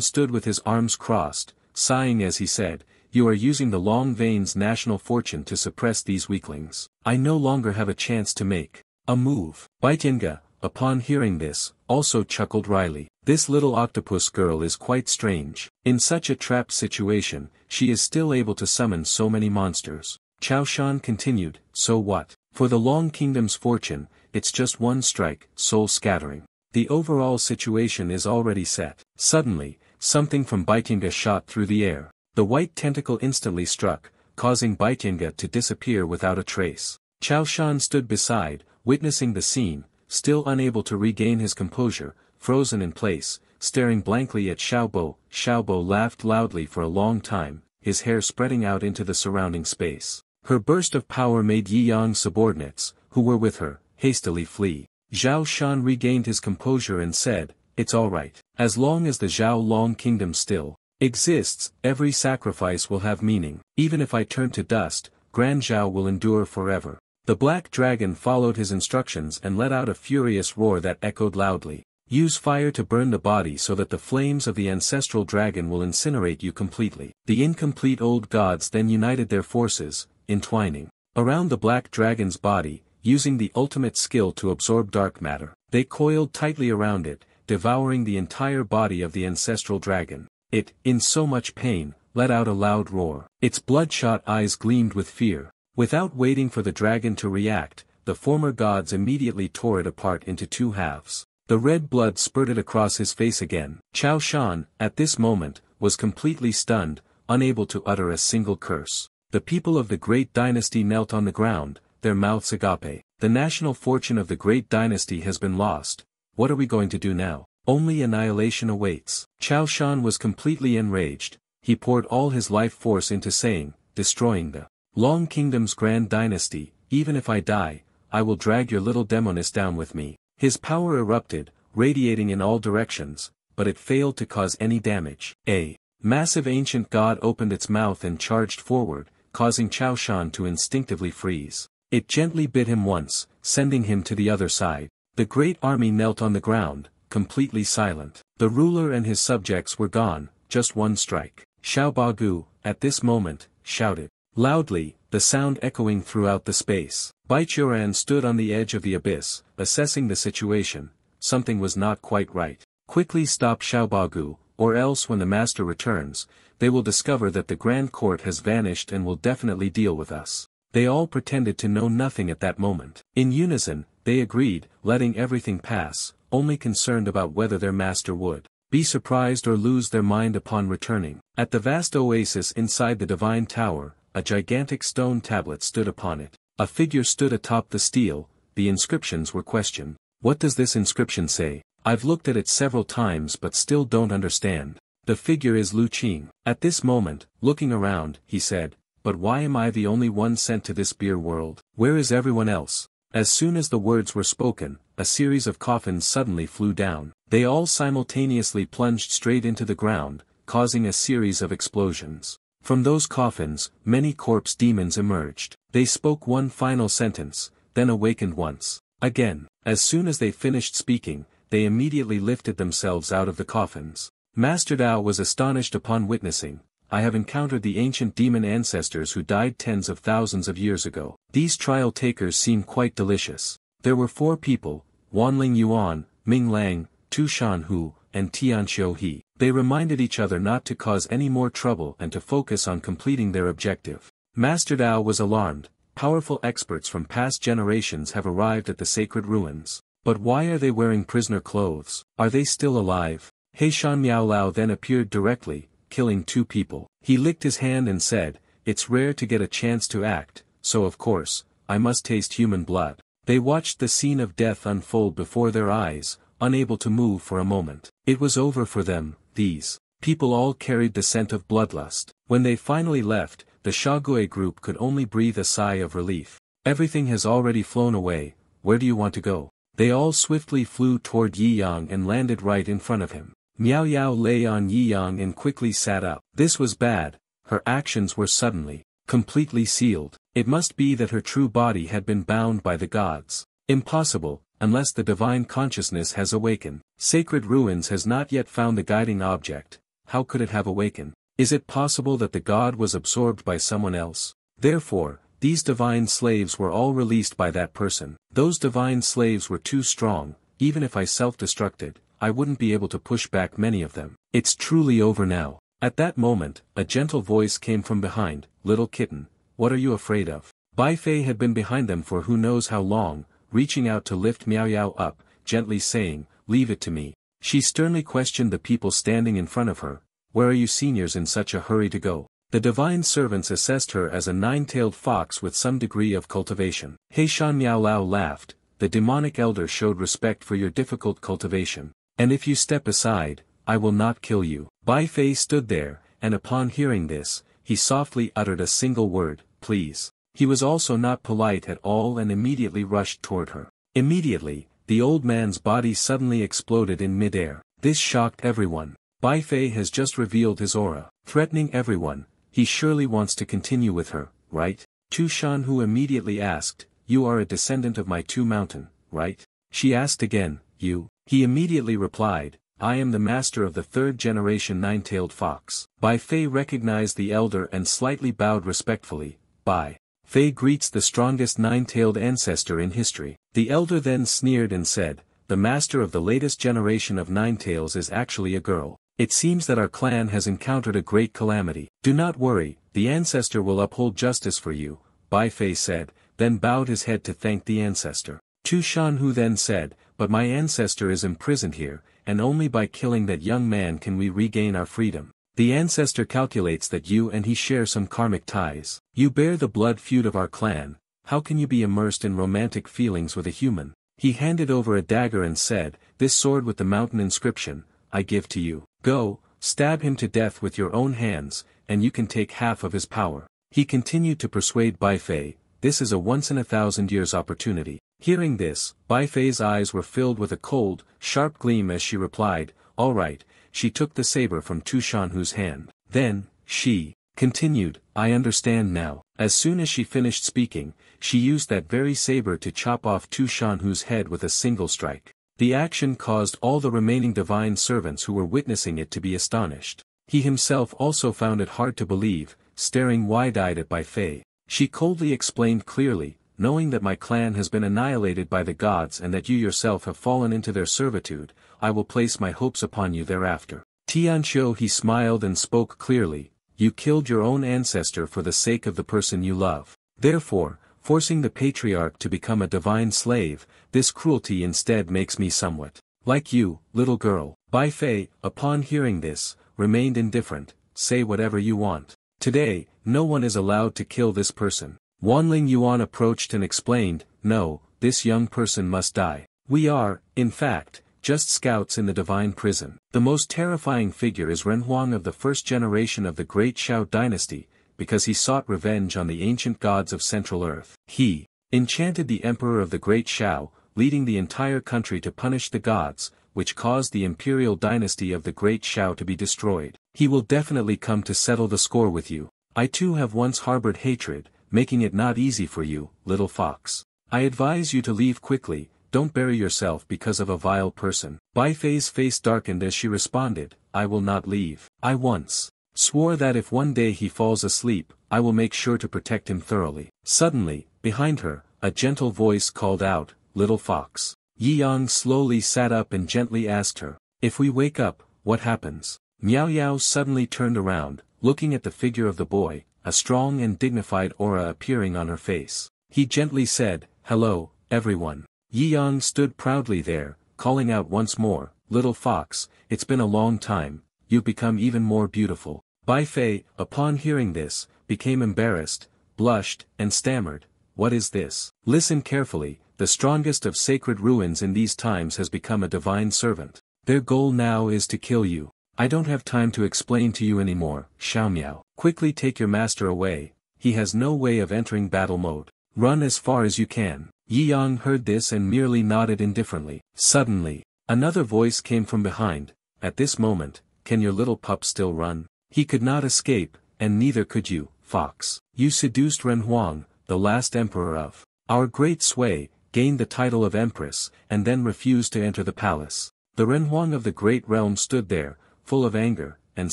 stood with his arms crossed, sighing as he said, you are using the long vein's national fortune to suppress these weaklings. I no longer have a chance to make a move. Baitinga, upon hearing this, also chuckled wryly. This little octopus girl is quite strange. In such a trapped situation, she is still able to summon so many monsters. Chao Shan continued, so what? For the Long Kingdom's fortune, it's just one strike, soul scattering. The overall situation is already set. Suddenly, something from Baitinga shot through the air. The white tentacle instantly struck, causing Baitinga to disappear without a trace. Chao Shan stood beside, witnessing the scene, still unable to regain his composure, frozen in place, staring blankly at Xiaobo. Xiaobo laughed loudly for a long time, his hair spreading out into the surrounding space. Her burst of power made Yi Yang's subordinates, who were with her, hastily flee. Zhao Shan regained his composure and said, it's alright. As long as the Zhao Long Kingdom still exists, every sacrifice will have meaning. Even if I turn to dust, Grand Zhao will endure forever. The black dragon followed his instructions and let out a furious roar that echoed loudly. Use fire to burn the body so that the flames of the ancestral dragon will incinerate you completely. The incomplete old gods then united their forces, entwining around the black dragon's body, using the ultimate skill to absorb dark matter. They coiled tightly around it, devouring the entire body of the ancestral dragon. It, in so much pain, let out a loud roar. Its bloodshot eyes gleamed with fear. Without waiting for the dragon to react, the former gods immediately tore it apart into two halves. The red blood spurted across his face again. Chao Shan, at this moment, was completely stunned, unable to utter a single curse. The people of the great dynasty knelt on the ground, their mouths agape. The national fortune of the great dynasty has been lost. What are we going to do now? Only annihilation awaits. Chao Shan was completely enraged. He poured all his life force into saying, destroying the Long Kingdom's grand dynasty, even if I die, I will drag your little demoness down with me. His power erupted, radiating in all directions, but it failed to cause any damage. A massive ancient god opened its mouth and charged forward, causing Chao Shan to instinctively freeze. It gently bit him once, sending him to the other side. The great army knelt on the ground, completely silent. The ruler and his subjects were gone, just one strike. Xiaobagu, at this moment, shouted loudly, the sound echoing throughout the space. Baichuran stood on the edge of the abyss, assessing the situation. Something was not quite right. Quickly stop Xiaobagu, or else when the master returns, they will discover that the grand court has vanished and will definitely deal with us. They all pretended to know nothing at that moment. In unison, they agreed, letting everything pass, only concerned about whether their master would be surprised or lose their mind upon returning. At the vast oasis inside the divine tower, a gigantic stone tablet stood upon it. A figure stood atop the stele. The inscriptions were questioned. What does this inscription say? I've looked at it several times but still don't understand. The figure is Lu Qing. At this moment, looking around, he said, but why am I the only one sent to this beer world? Where is everyone else? As soon as the words were spoken, a series of coffins suddenly flew down. They all simultaneously plunged straight into the ground, causing a series of explosions. From those coffins, many corpse demons emerged. They spoke one final sentence, then awakened once again. As soon as they finished speaking, they immediately lifted themselves out of the coffins. Master Dao was astonished upon witnessing. I have encountered the ancient demon ancestors who died tens of thousands of years ago. These trial takers seem quite delicious. There were 4 people, Wanling Yuan, Ming Lang, Tu Shanhu, and Tianxiu He. They reminded each other not to cause any more trouble and to focus on completing their objective. Master Dao was alarmed. Powerful experts from past generations have arrived at the sacred ruins. But why are they wearing prisoner clothes? Are they still alive? Heishan Miaolao then appeared directly, killing 2 people. He licked his hand and said, "It's rare to get a chance to act, so of course, I must taste human blood." They watched the scene of death unfold before their eyes, unable to move for a moment. It was over for them. These people all carried the scent of bloodlust. When they finally left, the Shaogui group could only breathe a sigh of relief. Everything has already flown away, where do you want to go? They all swiftly flew toward Yi Yang and landed right in front of him. Miao Yao lay on Yi Yang and quickly sat up. This was bad. Her actions were suddenly, completely sealed. It must be that her true body had been bound by the gods. Impossible, unless the divine consciousness has awakened. Sacred Ruins has not yet found the guiding object. How could it have awakened? Is it possible that the god was absorbed by someone else? Therefore, these divine slaves were all released by that person. Those divine slaves were too strong. Even if I self-destructed, I wouldn't be able to push back many of them. It's truly over now. At that moment, a gentle voice came from behind. "Little kitten, what are you afraid of?" Bai Fei had been behind them for who knows how long, reaching out to lift Miao Yao up, gently saying, "Leave it to me." She sternly questioned the people standing in front of her. "Where are you seniors in such a hurry to go?" The divine servants assessed her as a 9-tailed fox with some degree of cultivation. Heishan Miaolao laughed. "The demonic elder showed respect for your difficult cultivation. And if you step aside, I will not kill you." Bai Fei stood there, and upon hearing this, he softly uttered a single word, "Please." He was also not polite at all and immediately rushed toward her. Immediately, the old man's body suddenly exploded in midair. This shocked everyone. Bai Fei has just revealed his aura, threatening everyone. He surely wants to continue with her, right? Tu Shanhu immediately asked, "You are a descendant of my Tu Mountain, right?" She asked again, "You?" He immediately replied, "I am the master of the 3rd generation 9-tailed fox." Bai Fei recognized the elder and slightly bowed respectfully. Bai Fei greets the strongest 9-tailed ancestor in history. The elder then sneered and said, "The master of the latest generation of 9-tails is actually a girl. It seems that our clan has encountered a great calamity. Do not worry, the ancestor will uphold justice for you," Bai Fei said, then bowed his head to thank the ancestor. Tu Shanhu then said, "But my ancestor is imprisoned here, and only by killing that young man can we regain our freedom. The ancestor calculates that you and he share some karmic ties. You bear the blood feud of our clan, how can you be immersed in romantic feelings with a human?" He handed over a dagger and said, "This sword with the mountain inscription, I give to you. Go, stab him to death with your own hands, and you can take half of his power." He continued to persuade Bai Fei, "This is a once-in-a-thousand-years opportunity." Hearing this, Bai Fei's eyes were filled with a cold, sharp gleam as she replied, "All right." She took the saber from Tu Shanhu's hand. Then, she continued, "I understand now." As soon as she finished speaking, she used that very saber to chop off Tu Shanhu's head with a single strike. The action caused all the remaining divine servants who were witnessing it to be astonished. He himself also found it hard to believe, staring wide-eyed at Bai Fei. She coldly explained clearly, "Knowing that my clan has been annihilated by the gods and that you yourself have fallen into their servitude, I will place my hopes upon you thereafter." Tianxiu He smiled and spoke clearly, "You killed your own ancestor for the sake of the person you love. Therefore, forcing the patriarch to become a divine slave, this cruelty instead makes me somewhat like you, little girl." Bai Fei, upon hearing this, remained indifferent. "Say whatever you want. Today, no one is allowed to kill this person." Wanling Yuan approached and explained, "No, this young person must die. We are, in fact, just scouts in the divine prison." The most terrifying figure is Renhuang of the 1st generation of the Great Shao dynasty, because he sought revenge on the ancient gods of Central Earth. He enchanted the emperor of the Great Shao, leading the entire country to punish the gods, which caused the imperial dynasty of the Great Shao to be destroyed. He will definitely come to settle the score with you. I too have once harbored hatred, making it not easy for you, little fox. I advise you to leave quickly, don't bury yourself because of a vile person. Bai Fei's face darkened as she responded, "I will not leave. I once swore that if one day he falls asleep, I will make sure to protect him thoroughly. Suddenly, behind her, a gentle voice called out, "Little fox." Yi Yang slowly sat up and gently asked her, "If we wake up, what happens?" Miao Yao suddenly turned around, looking at the figure of the boy, a strong and dignified aura appearing on her face. He gently said, "Hello, everyone." Yi Yang stood proudly there, calling out once more, "Little fox, it's been a long time, you've become even more beautiful." Bai Fei, upon hearing this, became embarrassed, blushed, and stammered, "What is this?" "Listen carefully, the strongest of sacred ruins in these times has become a divine servant. Their goal now is to kill you. I don't have time to explain to you anymore, Xiaomiao. Quickly take your master away, he has no way of entering battle mode. Run as far as you can." Yi Yang heard this and merely nodded indifferently. Suddenly, another voice came from behind. At this moment, "Can your little pup still run?" "He could not escape, and neither could you, fox. You seduced Ren Huang, the last emperor of our great sway, gained the title of empress, and then refused to enter the palace." The Ren Huang of the great realm stood there, full of anger, and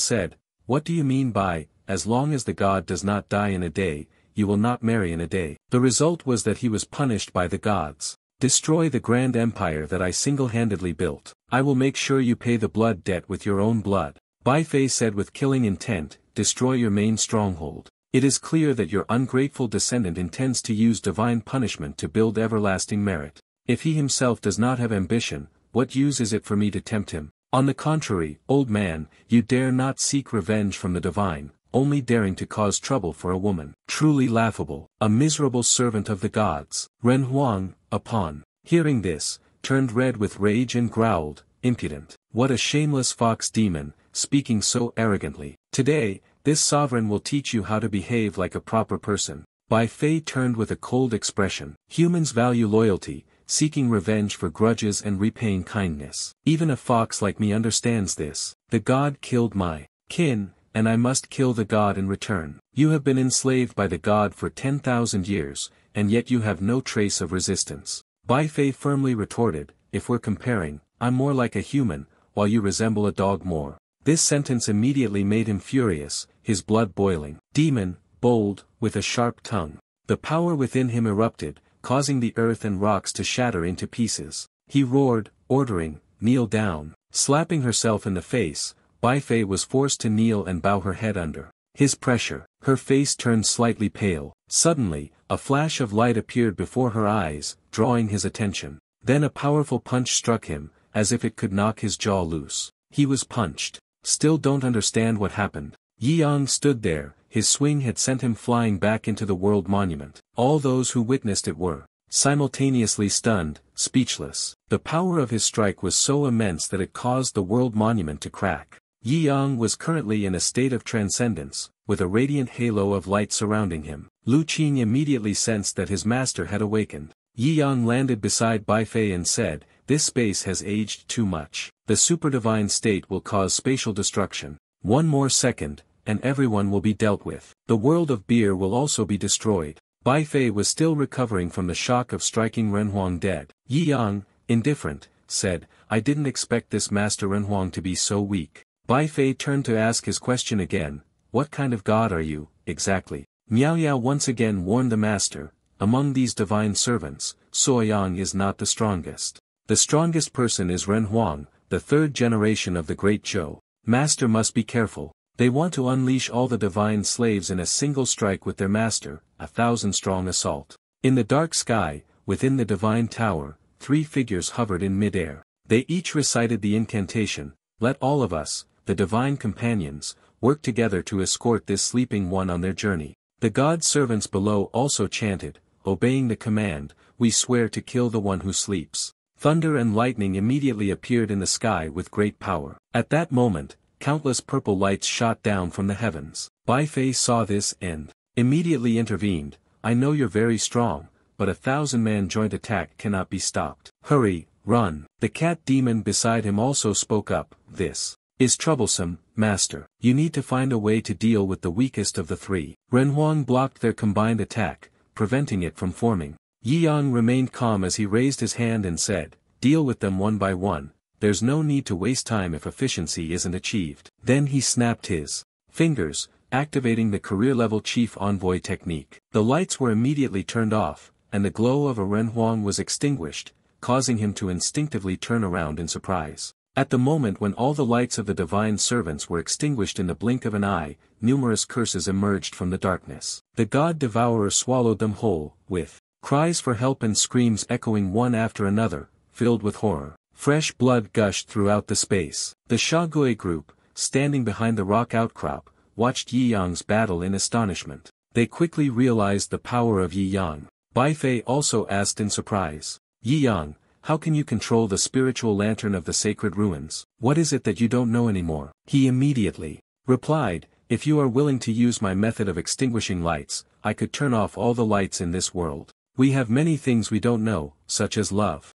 said, "What do you mean by, as long as the god does not die in a day, you will not marry in a day?" The result was that he was punished by the gods. "Destroy the grand empire that I single-handedly built. I will make sure you pay the blood debt with your own blood." Bai Fei said with killing intent, "Destroy your main stronghold. It is clear that your ungrateful descendant intends to use divine punishment to build everlasting merit. If he himself does not have ambition, what use is it for me to tempt him? On the contrary, old man, you dare not seek revenge from the divine, only daring to cause trouble for a woman. Truly laughable, a miserable servant of the gods." Ren Huang, upon hearing this, turned red with rage and growled, "Impudent! What a shameless fox demon, speaking so arrogantly. Today, this sovereign will teach you how to behave like a proper person." Bai Fei turned with a cold expression. "Humans value loyalty, seeking revenge for grudges and repaying kindness. Even a fox like me understands this. The god killed my kin, and I must kill the god in return. You have been enslaved by the god for 10,000 years, and yet you have no trace of resistance." Bai Fei firmly retorted, "If we're comparing, I'm more like a human, while you resemble a dog more." This sentence immediately made him furious, his blood boiling. Demon, bold, with a sharp tongue. The power within him erupted, causing the earth and rocks to shatter into pieces. He roared, ordering, "Kneel down." Slapping herself in the face, Bai Fei was forced to kneel and bow her head under his pressure. Her face turned slightly pale. Suddenly, a flash of light appeared before her eyes, drawing his attention. Then a powerful punch struck him, as if it could knock his jaw loose. He was punched. "Still don't understand what happened." Yi Yang stood there, his swing had sent him flying back into the world monument. All those who witnessed it were simultaneously stunned, speechless. The power of his strike was so immense that it caused the world monument to crack. Yi Yang was currently in a state of transcendence, with a radiant halo of light surrounding him. Lu Qing immediately sensed that his master had awakened. Yi Yang landed beside Bai Fei and said, "This space has aged too much. The superdivine state will cause spatial destruction. One more second, and everyone will be dealt with. The world of beer will also be destroyed." Bai Fei was still recovering from the shock of striking Ren Huang dead. Yi Yang, indifferent, said, "I didn't expect this master Ren Huang to be so weak." Bai Fei turned to ask his question again, "What kind of god are you, exactly?" Miao Yao once again warned the master, "Among these divine servants, Soyang is not the strongest. The strongest person is Ren Huang, the third generation of the great Zhou. Master must be careful. They want to unleash all the divine slaves in a single strike with their master, 1,000-strong assault." In the dark sky, within the divine tower, 3 figures hovered in mid-air. They each recited the incantation, "Let all of us, the divine companions, work together to escort this sleeping one on their journey." The god servants below also chanted, obeying the command, "We swear to kill the one who sleeps." Thunder and lightning immediately appeared in the sky with great power. At that moment, countless purple lights shot down from the heavens. Bai Fei saw this and immediately intervened, "I know you're very strong, but a 1,000-man joint attack cannot be stopped. Hurry, run." The cat demon beside him also spoke up, "This is troublesome, master. You need to find a way to deal with the weakest of the 3. Ren Huang blocked their combined attack, preventing it from forming. Yi Yang remained calm as he raised his hand and said, "Deal with them one by one, there's no need to waste time if efficiency isn't achieved." Then he snapped his fingers, activating the career-level chief envoy technique. The lights were immediately turned off, and the glow of a Renhuang was extinguished, causing him to instinctively turn around in surprise. At the moment when all the lights of the divine servants were extinguished in the blink of an eye, numerous curses emerged from the darkness. The god devourer swallowed them whole, with cries for help and screams echoing one after another, filled with horror. Fresh blood gushed throughout the space. The Shagui group, standing behind the rock outcrop, watched Yi Yang's battle in astonishment. They quickly realized the power of Yi Yang. Bai Fei also asked in surprise, "Yi Yang, how can you control the spiritual lantern of the sacred ruins? What is it that you don't know anymore?" He immediately replied, "If you are willing to use my method of extinguishing lights, I could turn off all the lights in this world. We have many things we don't know, such as love."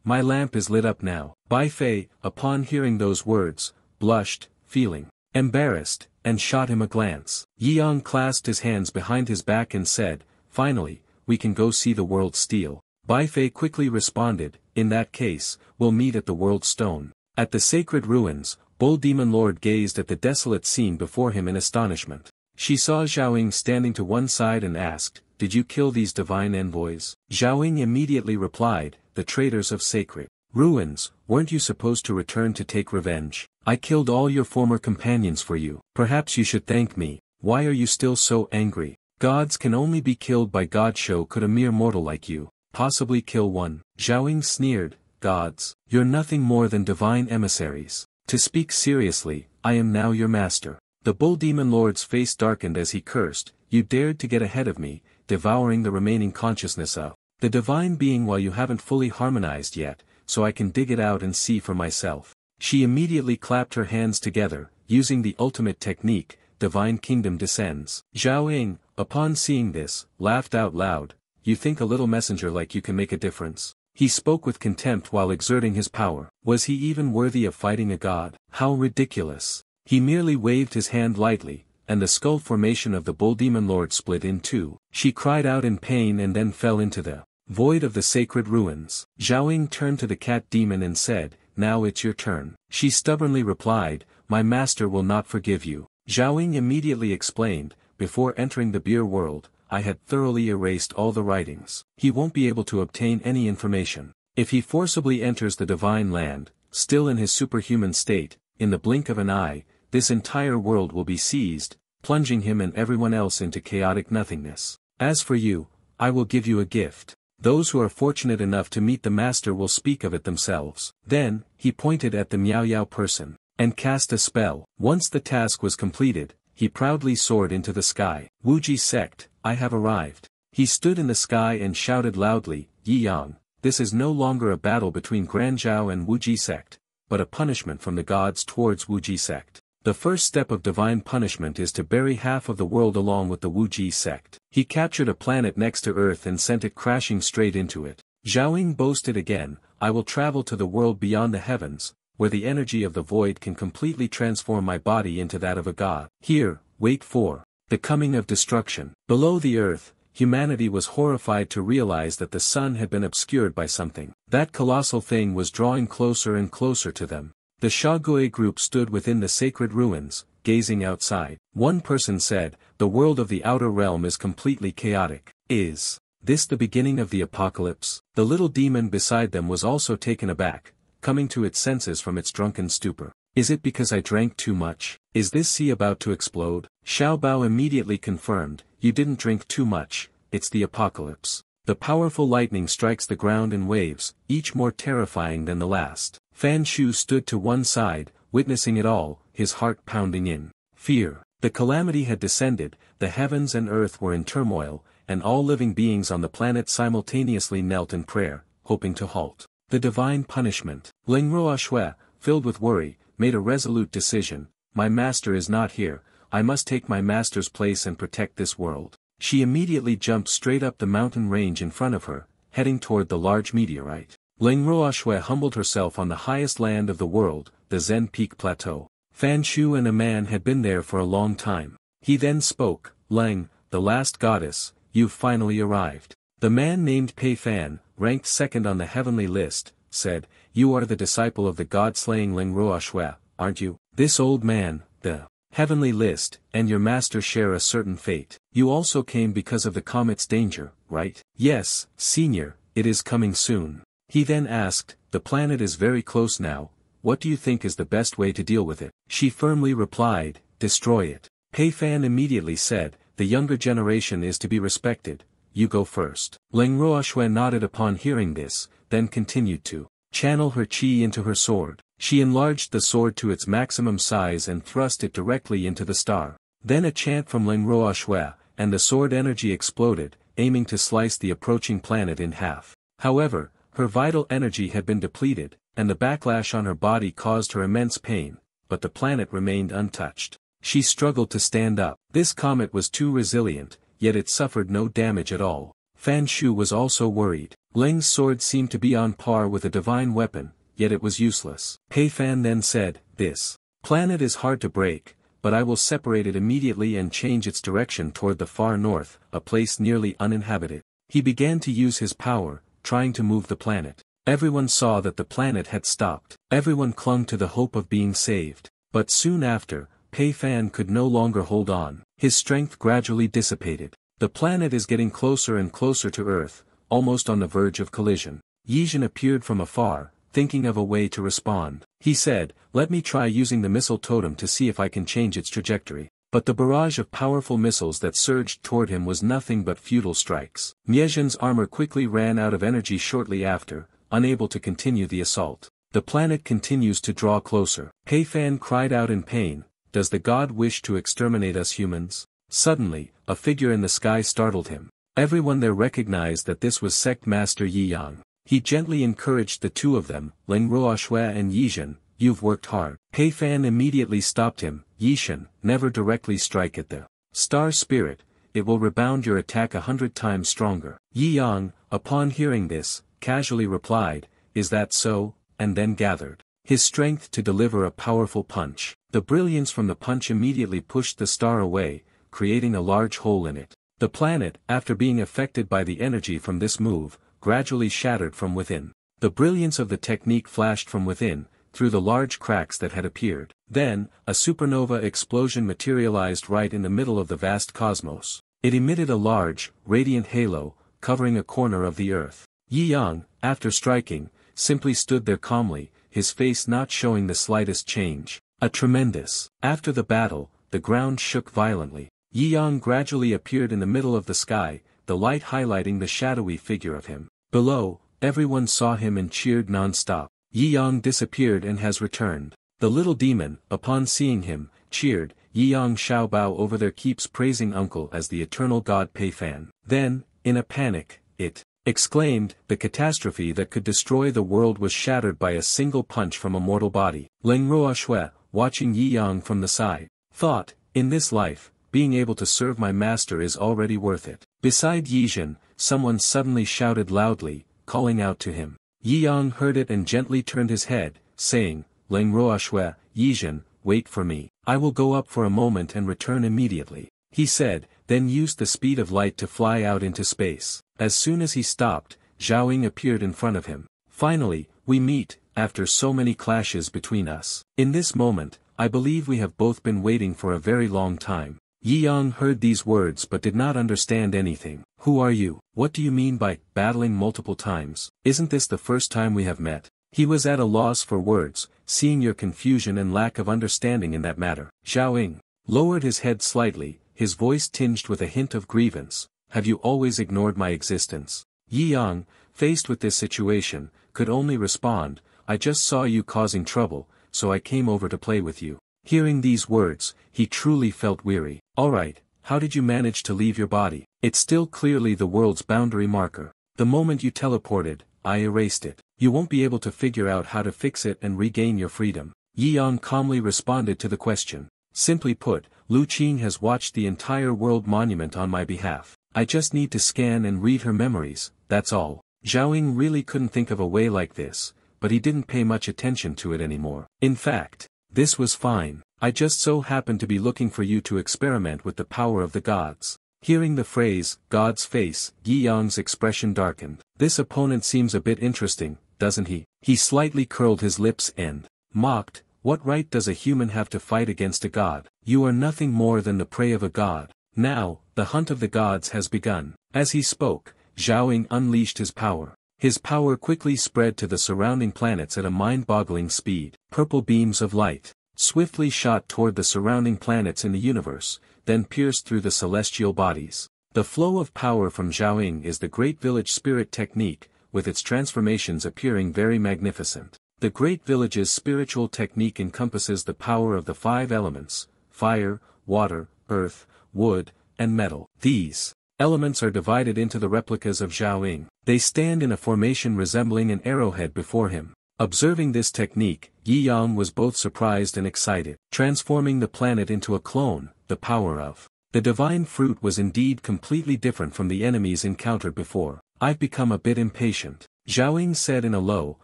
My lamp is lit up now." Bai Fei, upon hearing those words, blushed, feeling embarrassed, and shot him a glance. Yi Yang clasped his hands behind his back and said, "Finally, we can go see the world steel." Bai Fei quickly responded, "In that case, we'll meet at the world stone." At the sacred ruins, Bull Demon Lord gazed at the desolate scene before him in astonishment. She saw Zhaoying standing to one side and asked, "Did you kill these divine envoys?" Zhaoying immediately replied, "The traitors of sacred ruins, weren't you supposed to return to take revenge? I killed all your former companions for you. Perhaps you should thank me. Why are you still so angry? Gods can only be killed by God. Show could a mere mortal like you possibly kill one?" Zhaoying sneered, "Gods, you're nothing more than divine emissaries. To speak seriously, I am now your master." The Bull Demon Lord's face darkened as he cursed, "You dared to get ahead of me, devouring the remaining consciousness of the divine being while you haven't fully harmonized yet, so I can dig it out and see for myself." She immediately clapped her hands together, using the ultimate technique, Divine Kingdom Descends. Zhaoying, upon seeing this, laughed out loud, "You think a little messenger like you can make a difference?" He spoke with contempt while exerting his power. Was he even worthy of fighting a god? How ridiculous. He merely waved his hand lightly, and the skull formation of the Bull Demon Lord split in two. She cried out in pain and then fell into the void of the sacred ruins. Zhaoying turned to the cat demon and said, "Now it's your turn." She stubbornly replied, "My master will not forgive you." Zhaoying immediately explained, "Before entering the beer world, I had thoroughly erased all the writings. He won't be able to obtain any information. If he forcibly enters the divine land, still in his superhuman state, in the blink of an eye, this entire world will be seized, plunging him and everyone else into chaotic nothingness. As for you, I will give you a gift. Those who are fortunate enough to meet the master will speak of it themselves." Then, he pointed at the Miao Yao person, and cast a spell. Once the task was completed, he proudly soared into the sky. "Wuji sect, I have arrived." He stood in the sky and shouted loudly, "Yi Yang, this is no longer a battle between Granzhou and Wuji sect, but a punishment from the gods towards Wuji sect. The first step of divine punishment is to bury half of the world along with the Wuji sect." He captured a planet next to Earth and sent it crashing straight into it. Zhaoying boasted again, "I will travel to the world beyond the heavens, where the energy of the void can completely transform my body into that of a god. Here, wait for the coming of destruction." Below the earth, humanity was horrified to realize that the sun had been obscured by something. That colossal thing was drawing closer and closer to them. The Shagui group stood within the sacred ruins, gazing outside. One person said, "The world of the outer realm is completely chaotic. Is this the beginning of the apocalypse?" The little demon beside them was also taken aback, coming to its senses from its drunken stupor. "Is it because I drank too much? Is this sea about to explode?" Xiao Bao immediately confirmed, "You didn't drink too much, it's the apocalypse. The powerful lightning strikes the ground in waves, each more terrifying than the last." Fan Shu stood to one side, witnessing it all, his heart pounding in fear. The calamity had descended, the heavens and earth were in turmoil, and all living beings on the planet simultaneously knelt in prayer, hoping to halt the divine punishment. Ling Ruoxue, filled with worry, made a resolute decision. "My master is not here, I must take my master's place and protect this world." She immediately jumped straight up the mountain range in front of her, heading toward the large meteorite. Ling Ruoxue humbled herself on the highest land of the world, the Zen Peak Plateau. Fan Shu and a man had been there for a long time. He then spoke, "Leng, the last goddess, you've finally arrived." The man named Pei Fan, ranked second on the heavenly list, said, "You are the disciple of the god-slaying Ling Ruoxue, aren't you?" This old man, the heavenly list, and your master share a certain fate. You also came because of the comet's danger, right? Yes, senior, it is coming soon. He then asked, the planet is very close now, what do you think is the best way to deal with it? She firmly replied, destroy it. Pei Fan immediately said, the younger generation is to be respected, you go first. Leng Ruoxue nodded upon hearing this, then continued to channel her qi into her sword. She enlarged the sword to its maximum size and thrust it directly into the star. Then a chant from Leng Ruoxue, and the sword energy exploded, aiming to slice the approaching planet in half. However, her vital energy had been depleted, and the backlash on her body caused her immense pain, but the planet remained untouched. She struggled to stand up. This comet was too resilient, yet it suffered no damage at all. Fan Shu was also worried. Leng's sword seemed to be on par with a divine weapon, yet it was useless. Pei Fan then said, this planet is hard to break, but I will separate it immediately and change its direction toward the far north, a place nearly uninhabited. He began to use his power, trying to move the planet. Everyone saw that the planet had stopped. Everyone clung to the hope of being saved. But soon after, Pei Fan could no longer hold on. His strength gradually dissipated. The planet is getting closer and closer to Earth, almost on the verge of collision. Yizhen appeared from afar, thinking of a way to respond. He said, let me try using the missile totem to see if I can change its trajectory. But the barrage of powerful missiles that surged toward him was nothing but futile strikes. Miezhen's armor quickly ran out of energy shortly after, unable to continue the assault. The planet continues to draw closer. Pei Fan cried out in pain, does the god wish to exterminate us humans? Suddenly, a figure in the sky startled him. Everyone there recognized that this was Sect Master Yi Yang. He gently encouraged the two of them, Leng Ruoxue and Yizhen, you've worked hard. Pei Fan immediately stopped him, Yizhen, never directly strike at the star spirit, it will rebound your attack 100 times stronger. Yi Yang, upon hearing this, casually replied, is that so, and then gathered his strength to deliver a powerful punch. The brilliance from the punch immediately pushed the star away, creating a large hole in it. The planet, after being affected by the energy from this move, gradually shattered from within. The brilliance of the technique flashed from within, through the large cracks that had appeared. Then, a supernova explosion materialized right in the middle of the vast cosmos. It emitted a large, radiant halo, covering a corner of the earth. Yi Yang, after striking, simply stood there calmly, his face not showing the slightest change. After the battle, the ground shook violently. Yi Yang gradually appeared in the middle of the sky, the light highlighting the shadowy figure of him. Below, everyone saw him and cheered non-stop. Yi Yang disappeared and has returned. The little demon, upon seeing him, cheered, Yi Yang Xiaobao over there keeps praising uncle as the eternal god Pei Fan. Then, in a panic, it exclaimed, the catastrophe that could destroy the world was shattered by a single punch from a mortal body. Leng Ruoxue, watching Yi Yang from the side, thought, in this life, being able to serve my master is already worth it. Beside Yizhen, someone suddenly shouted loudly, calling out to him. Yi Yang heard it and gently turned his head, saying, Leng Ruoxue, Yizhen, wait for me. I will go up for a moment and return immediately. He said, then used the speed of light to fly out into space. As soon as he stopped, Zhao appeared in front of him. Finally, we meet, after so many clashes between us. In this moment, I believe we have both been waiting for a very long time. Yi Yang heard these words but did not understand anything. Who are you? What do you mean by battling multiple times? Isn't this the first time we have met? He was at a loss for words, seeing your confusion and lack of understanding in that matter. Zhao lowered his head slightly, his voice tinged with a hint of grievance. Have you always ignored my existence? Yi Yang, faced with this situation, could only respond, I just saw you causing trouble, so I came over to play with you. Hearing these words, he truly felt weary. Alright, how did you manage to leave your body? It's still clearly the world's boundary marker. The moment you teleported, I erased it. You won't be able to figure out how to fix it and regain your freedom. Yi Yang calmly responded to the question. Simply put, Lu Qing has watched the entire world monument on my behalf. I just need to scan and read her memories, that's all. Zhao really couldn't think of a way like this, but he didn't pay much attention to it anymore. In fact, this was fine. I just so happened to be looking for you to experiment with the power of the gods. Hearing the phrase, God's face, Yi Yang's expression darkened. This opponent seems a bit interesting, doesn't he? He slightly curled his lips and mocked, What right does a human have to fight against a god? You are nothing more than the prey of a god. Now, the hunt of the gods has begun. As he spoke, Zhao Ying unleashed his power. His power quickly spread to the surrounding planets at a mind-boggling speed. Purple beams of light swiftly shot toward the surrounding planets in the universe, then pierced through the celestial bodies. The flow of power from Zhao Ying is the Great Village Spirit technique, with its transformations appearing very magnificent. The Great Village's spiritual technique encompasses the power of the 5 elements: fire, water, earth, wood, and metal. These elements are divided into the replicas of Zhao Ying. They stand in a formation resembling an arrowhead before him. Observing this technique, Yi Yang was both surprised and excited. Transforming the planet into a clone, the power of the divine fruit was indeed completely different from the enemies encountered before. I've become a bit impatient, Zhao Ying said in a low,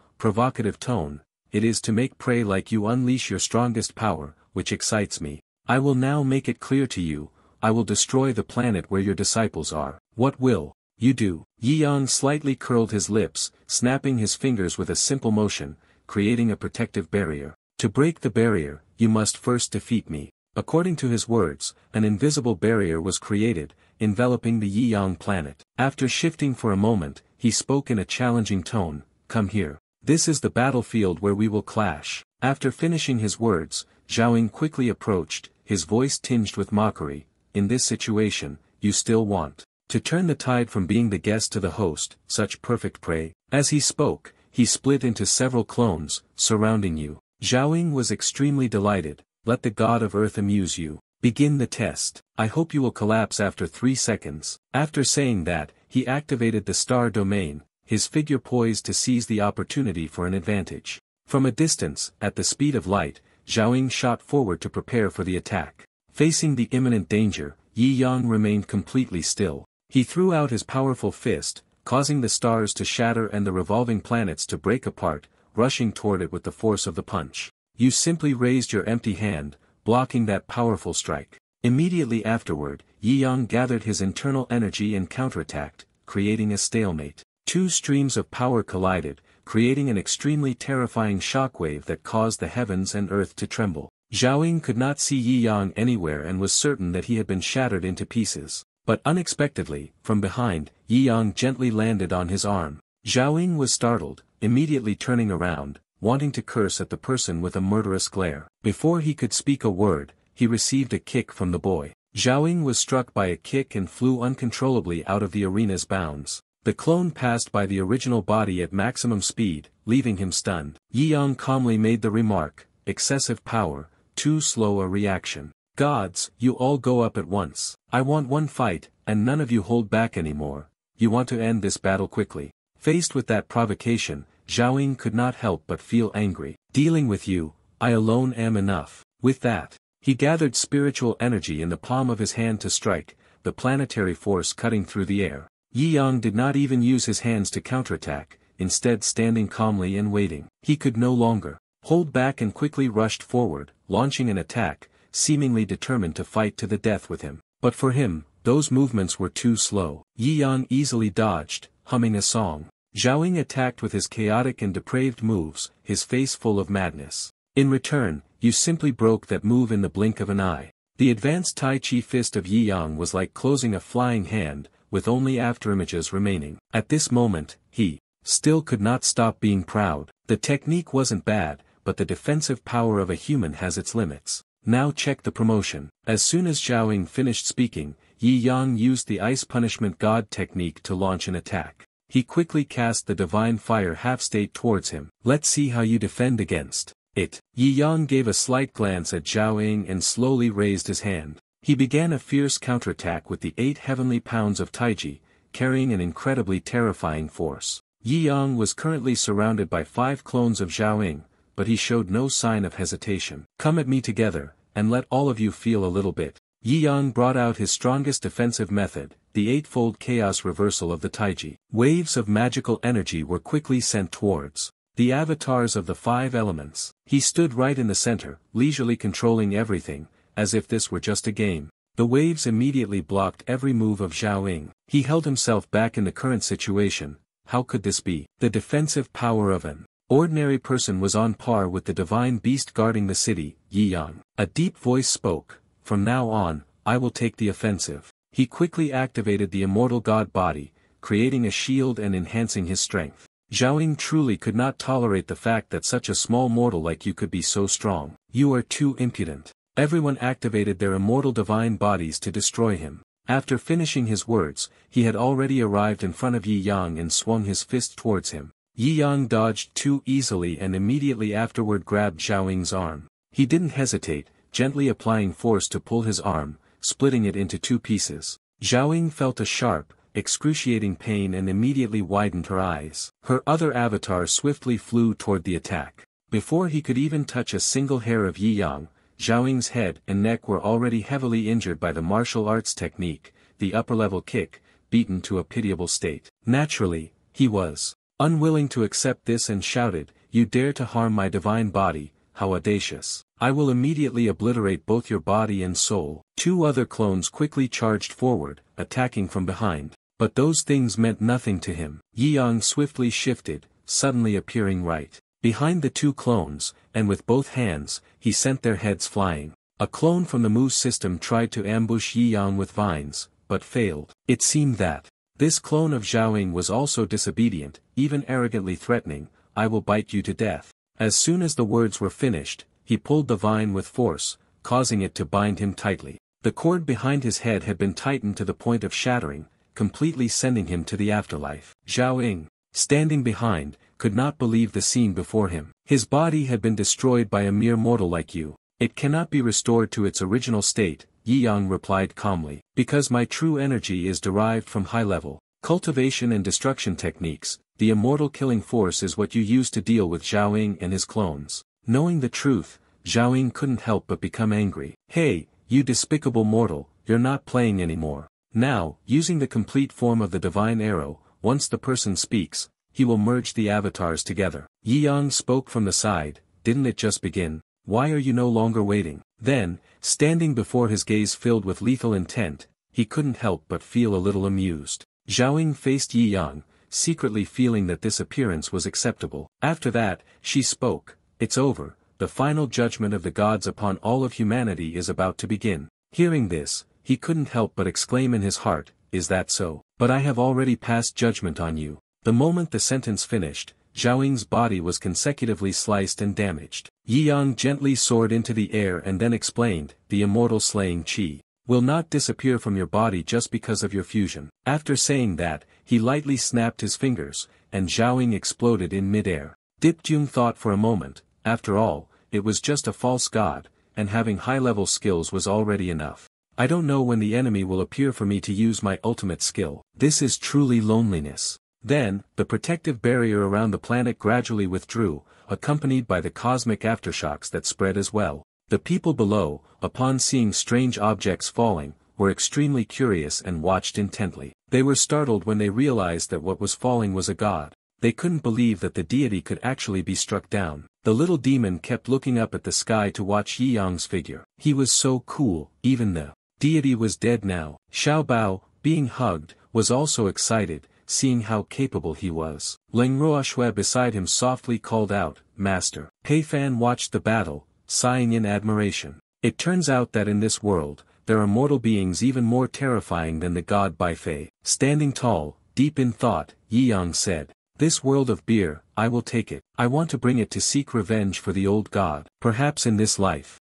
provocative tone. It is to make prey like you unleash your strongest power, which excites me. I will now make it clear to you, I will destroy the planet where your disciples are. What will you do? Yi Yang slightly curled his lips, snapping his fingers with a simple motion, creating a protective barrier. To break the barrier, you must first defeat me. According to his words, an invisible barrier was created, enveloping the Yi Yang planet. After shifting for a moment, he spoke in a challenging tone, "Come here. This is the battlefield where we will clash." After finishing his words, Zhao Ying quickly approached, his voice tinged with mockery. "In this situation, you still want to turn the tide from being the guest to the host, such perfect prey." As he spoke, he split into several clones, surrounding you. Zhao Ying was extremely delighted. "Let the god of earth amuse you. Begin the test. I hope you will collapse after 3 seconds. After saying that, he activated the star domain, his figure poised to seize the opportunity for an advantage. From a distance, at the speed of light, Zhao Ying shot forward to prepare for the attack. Facing the imminent danger, Yi Yang remained completely still. He threw out his powerful fist, causing the stars to shatter and the revolving planets to break apart, rushing toward it with the force of the punch. You simply raised your empty hand, blocking that powerful strike. Immediately afterward, Yi Yang gathered his internal energy and counterattacked, creating a stalemate. 2 streams of power collided, creating an extremely terrifying shockwave that caused the heavens and earth to tremble. Zhao Ying could not see Yi Yang anywhere and was certain that he had been shattered into pieces. But unexpectedly, from behind, Yi Yang gently landed on his arm. Zhao Ying was startled, immediately turning around, wanting to curse at the person with a murderous glare. Before he could speak a word, he received a kick from the boy. Zhao Ying was struck by a kick and flew uncontrollably out of the arena's bounds. The clone passed by the original body at maximum speed, leaving him stunned. Yi Yang calmly made the remark, "Excessive power, too slow a reaction. Gods, you all go up at once. I want one fight, and none of you hold back anymore. You want to end this battle quickly." Faced with that provocation, Zhao Ying could not help but feel angry. "Dealing with you, I alone am enough." With that, he gathered spiritual energy in the palm of his hand to strike, the planetary force cutting through the air. Yi Yang did not even use his hands to counterattack, instead standing calmly and waiting. He could no longer hold back and quickly rushed forward, launching an attack, seemingly determined to fight to the death with him. But for him, those movements were too slow. Yi Yang easily dodged, humming a song. Zhao Ying attacked with his chaotic and depraved moves, his face full of madness. In return, you simply broke that move in the blink of an eye. The advanced Tai Chi fist of Yi Yang was like closing a flying hand, with only afterimages remaining. At this moment, he still could not stop being proud. The technique wasn't bad, but the defensive power of a human has its limits. Now check the promotion. As soon as Zhao Ying finished speaking, Yi Yang used the Ice Punishment God technique to launch an attack. He quickly cast the Divine Fire half-state towards him. "Let's see how you defend against it." Yi Yang gave a slight glance at Zhao Ying and slowly raised his hand. He began a fierce counterattack with the 8 heavenly pounds of Taiji, carrying an incredibly terrifying force. Yi Yang was currently surrounded by 5 clones of Zhao Ying, but he showed no sign of hesitation. "Come at me together, and let all of you feel a little bit." Yi Yang brought out his strongest defensive method, the 8-fold chaos reversal of the Taiji. Waves of magical energy were quickly sent towards the avatars of the 5 elements. He stood right in the center, leisurely controlling everything, as if this were just a game. The waves immediately blocked every move of Zhao Ying. He held himself back in the current situation. How could this be? The defensive power of an ordinary person was on par with the divine beast guarding the city, Yi Yang. A deep voice spoke, "From now on, I will take the offensive." He quickly activated the immortal god body, creating a shield and enhancing his strength. Zhao truly could not tolerate the fact that such a small mortal like you could be so strong. "You are too impudent." Everyone activated their immortal divine bodies to destroy him. After finishing his words, he had already arrived in front of Yi Yang and swung his fist towards him. Yi Yang dodged too easily and immediately afterward grabbed Zhao arm. He didn't hesitate, gently applying force to pull his arm, splitting it into two pieces. Zhao felt a sharp, excruciating pain and immediately widened her eyes. Her other avatar swiftly flew toward the attack. Before he could even touch a single hair of Yi Yang, Zhao head and neck were already heavily injured by the martial arts technique, the upper-level kick, beaten to a pitiable state. Naturally, he was unwilling to accept this and shouted, "You dare to harm my divine body, how audacious. I will immediately obliterate both your body and soul." Two other clones quickly charged forward, attacking from behind. But those things meant nothing to him. Yi Yang swiftly shifted, suddenly appearing right behind the two clones, and with both hands, he sent their heads flying. A clone from the Moose system tried to ambush Yi Yang with vines, but failed. It seemed that this clone of Zhao was also disobedient, even arrogantly threatening, "I will bite you to death." As soon as the words were finished, he pulled the vine with force, causing it to bind him tightly. The cord behind his head had been tightened to the point of shattering, completely sending him to the afterlife. Zhao, standing behind, could not believe the scene before him. His body had been destroyed by a mere mortal like you. "It cannot be restored to its original state," Yi Yang replied calmly. "Because my true energy is derived from high-level cultivation and destruction techniques, the immortal killing force is what you use to deal with Zhao and his clones." Knowing the truth, Zhao couldn't help but become angry. "Hey, you despicable mortal, you're not playing anymore. Now, using the complete form of the divine arrow, once the person speaks, he will merge the avatars together." Yi Yang spoke from the side, "Didn't it just begin? Why are you no longer waiting?" Then, standing before his gaze filled with lethal intent, he couldn't help but feel a little amused. Zhao faced Yi Yang, secretly feeling that this appearance was acceptable. After that, she spoke, "It's over, the final judgment of the gods upon all of humanity is about to begin." Hearing this, he couldn't help but exclaim in his heart, "Is that so? But I have already passed judgment on you." The moment the sentence finished, Zhao body was consecutively sliced and damaged. Yi Yang gently soared into the air and then explained, "The immortal slaying chi will not disappear from your body just because of your fusion." After saying that, he lightly snapped his fingers, and Zhao exploded in mid-air. Dipjung thought for a moment, after all, it was just a false god, and having high-level skills was already enough. "I don't know when the enemy will appear for me to use my ultimate skill. This is truly loneliness." Then, the protective barrier around the planet gradually withdrew, accompanied by the cosmic aftershocks that spread as well. The people below, upon seeing strange objects falling, were extremely curious and watched intently. They were startled when they realized that what was falling was a god. They couldn't believe that the deity could actually be struck down. The little demon kept looking up at the sky to watch Yi Yang's figure. He was so cool, even the deity was dead now. Xiao Bao, being hugged, was also excited, seeing how capable he was. Leng Ruoxue beside him softly called out, "Master." Pei Fan watched the battle, sighing in admiration. It turns out that in this world, there are mortal beings even more terrifying than the god Bai Fei. Standing tall, deep in thought, Yi Yang said, "This world of beer, I will take it. I want to bring it to seek revenge for the old god. Perhaps in this life,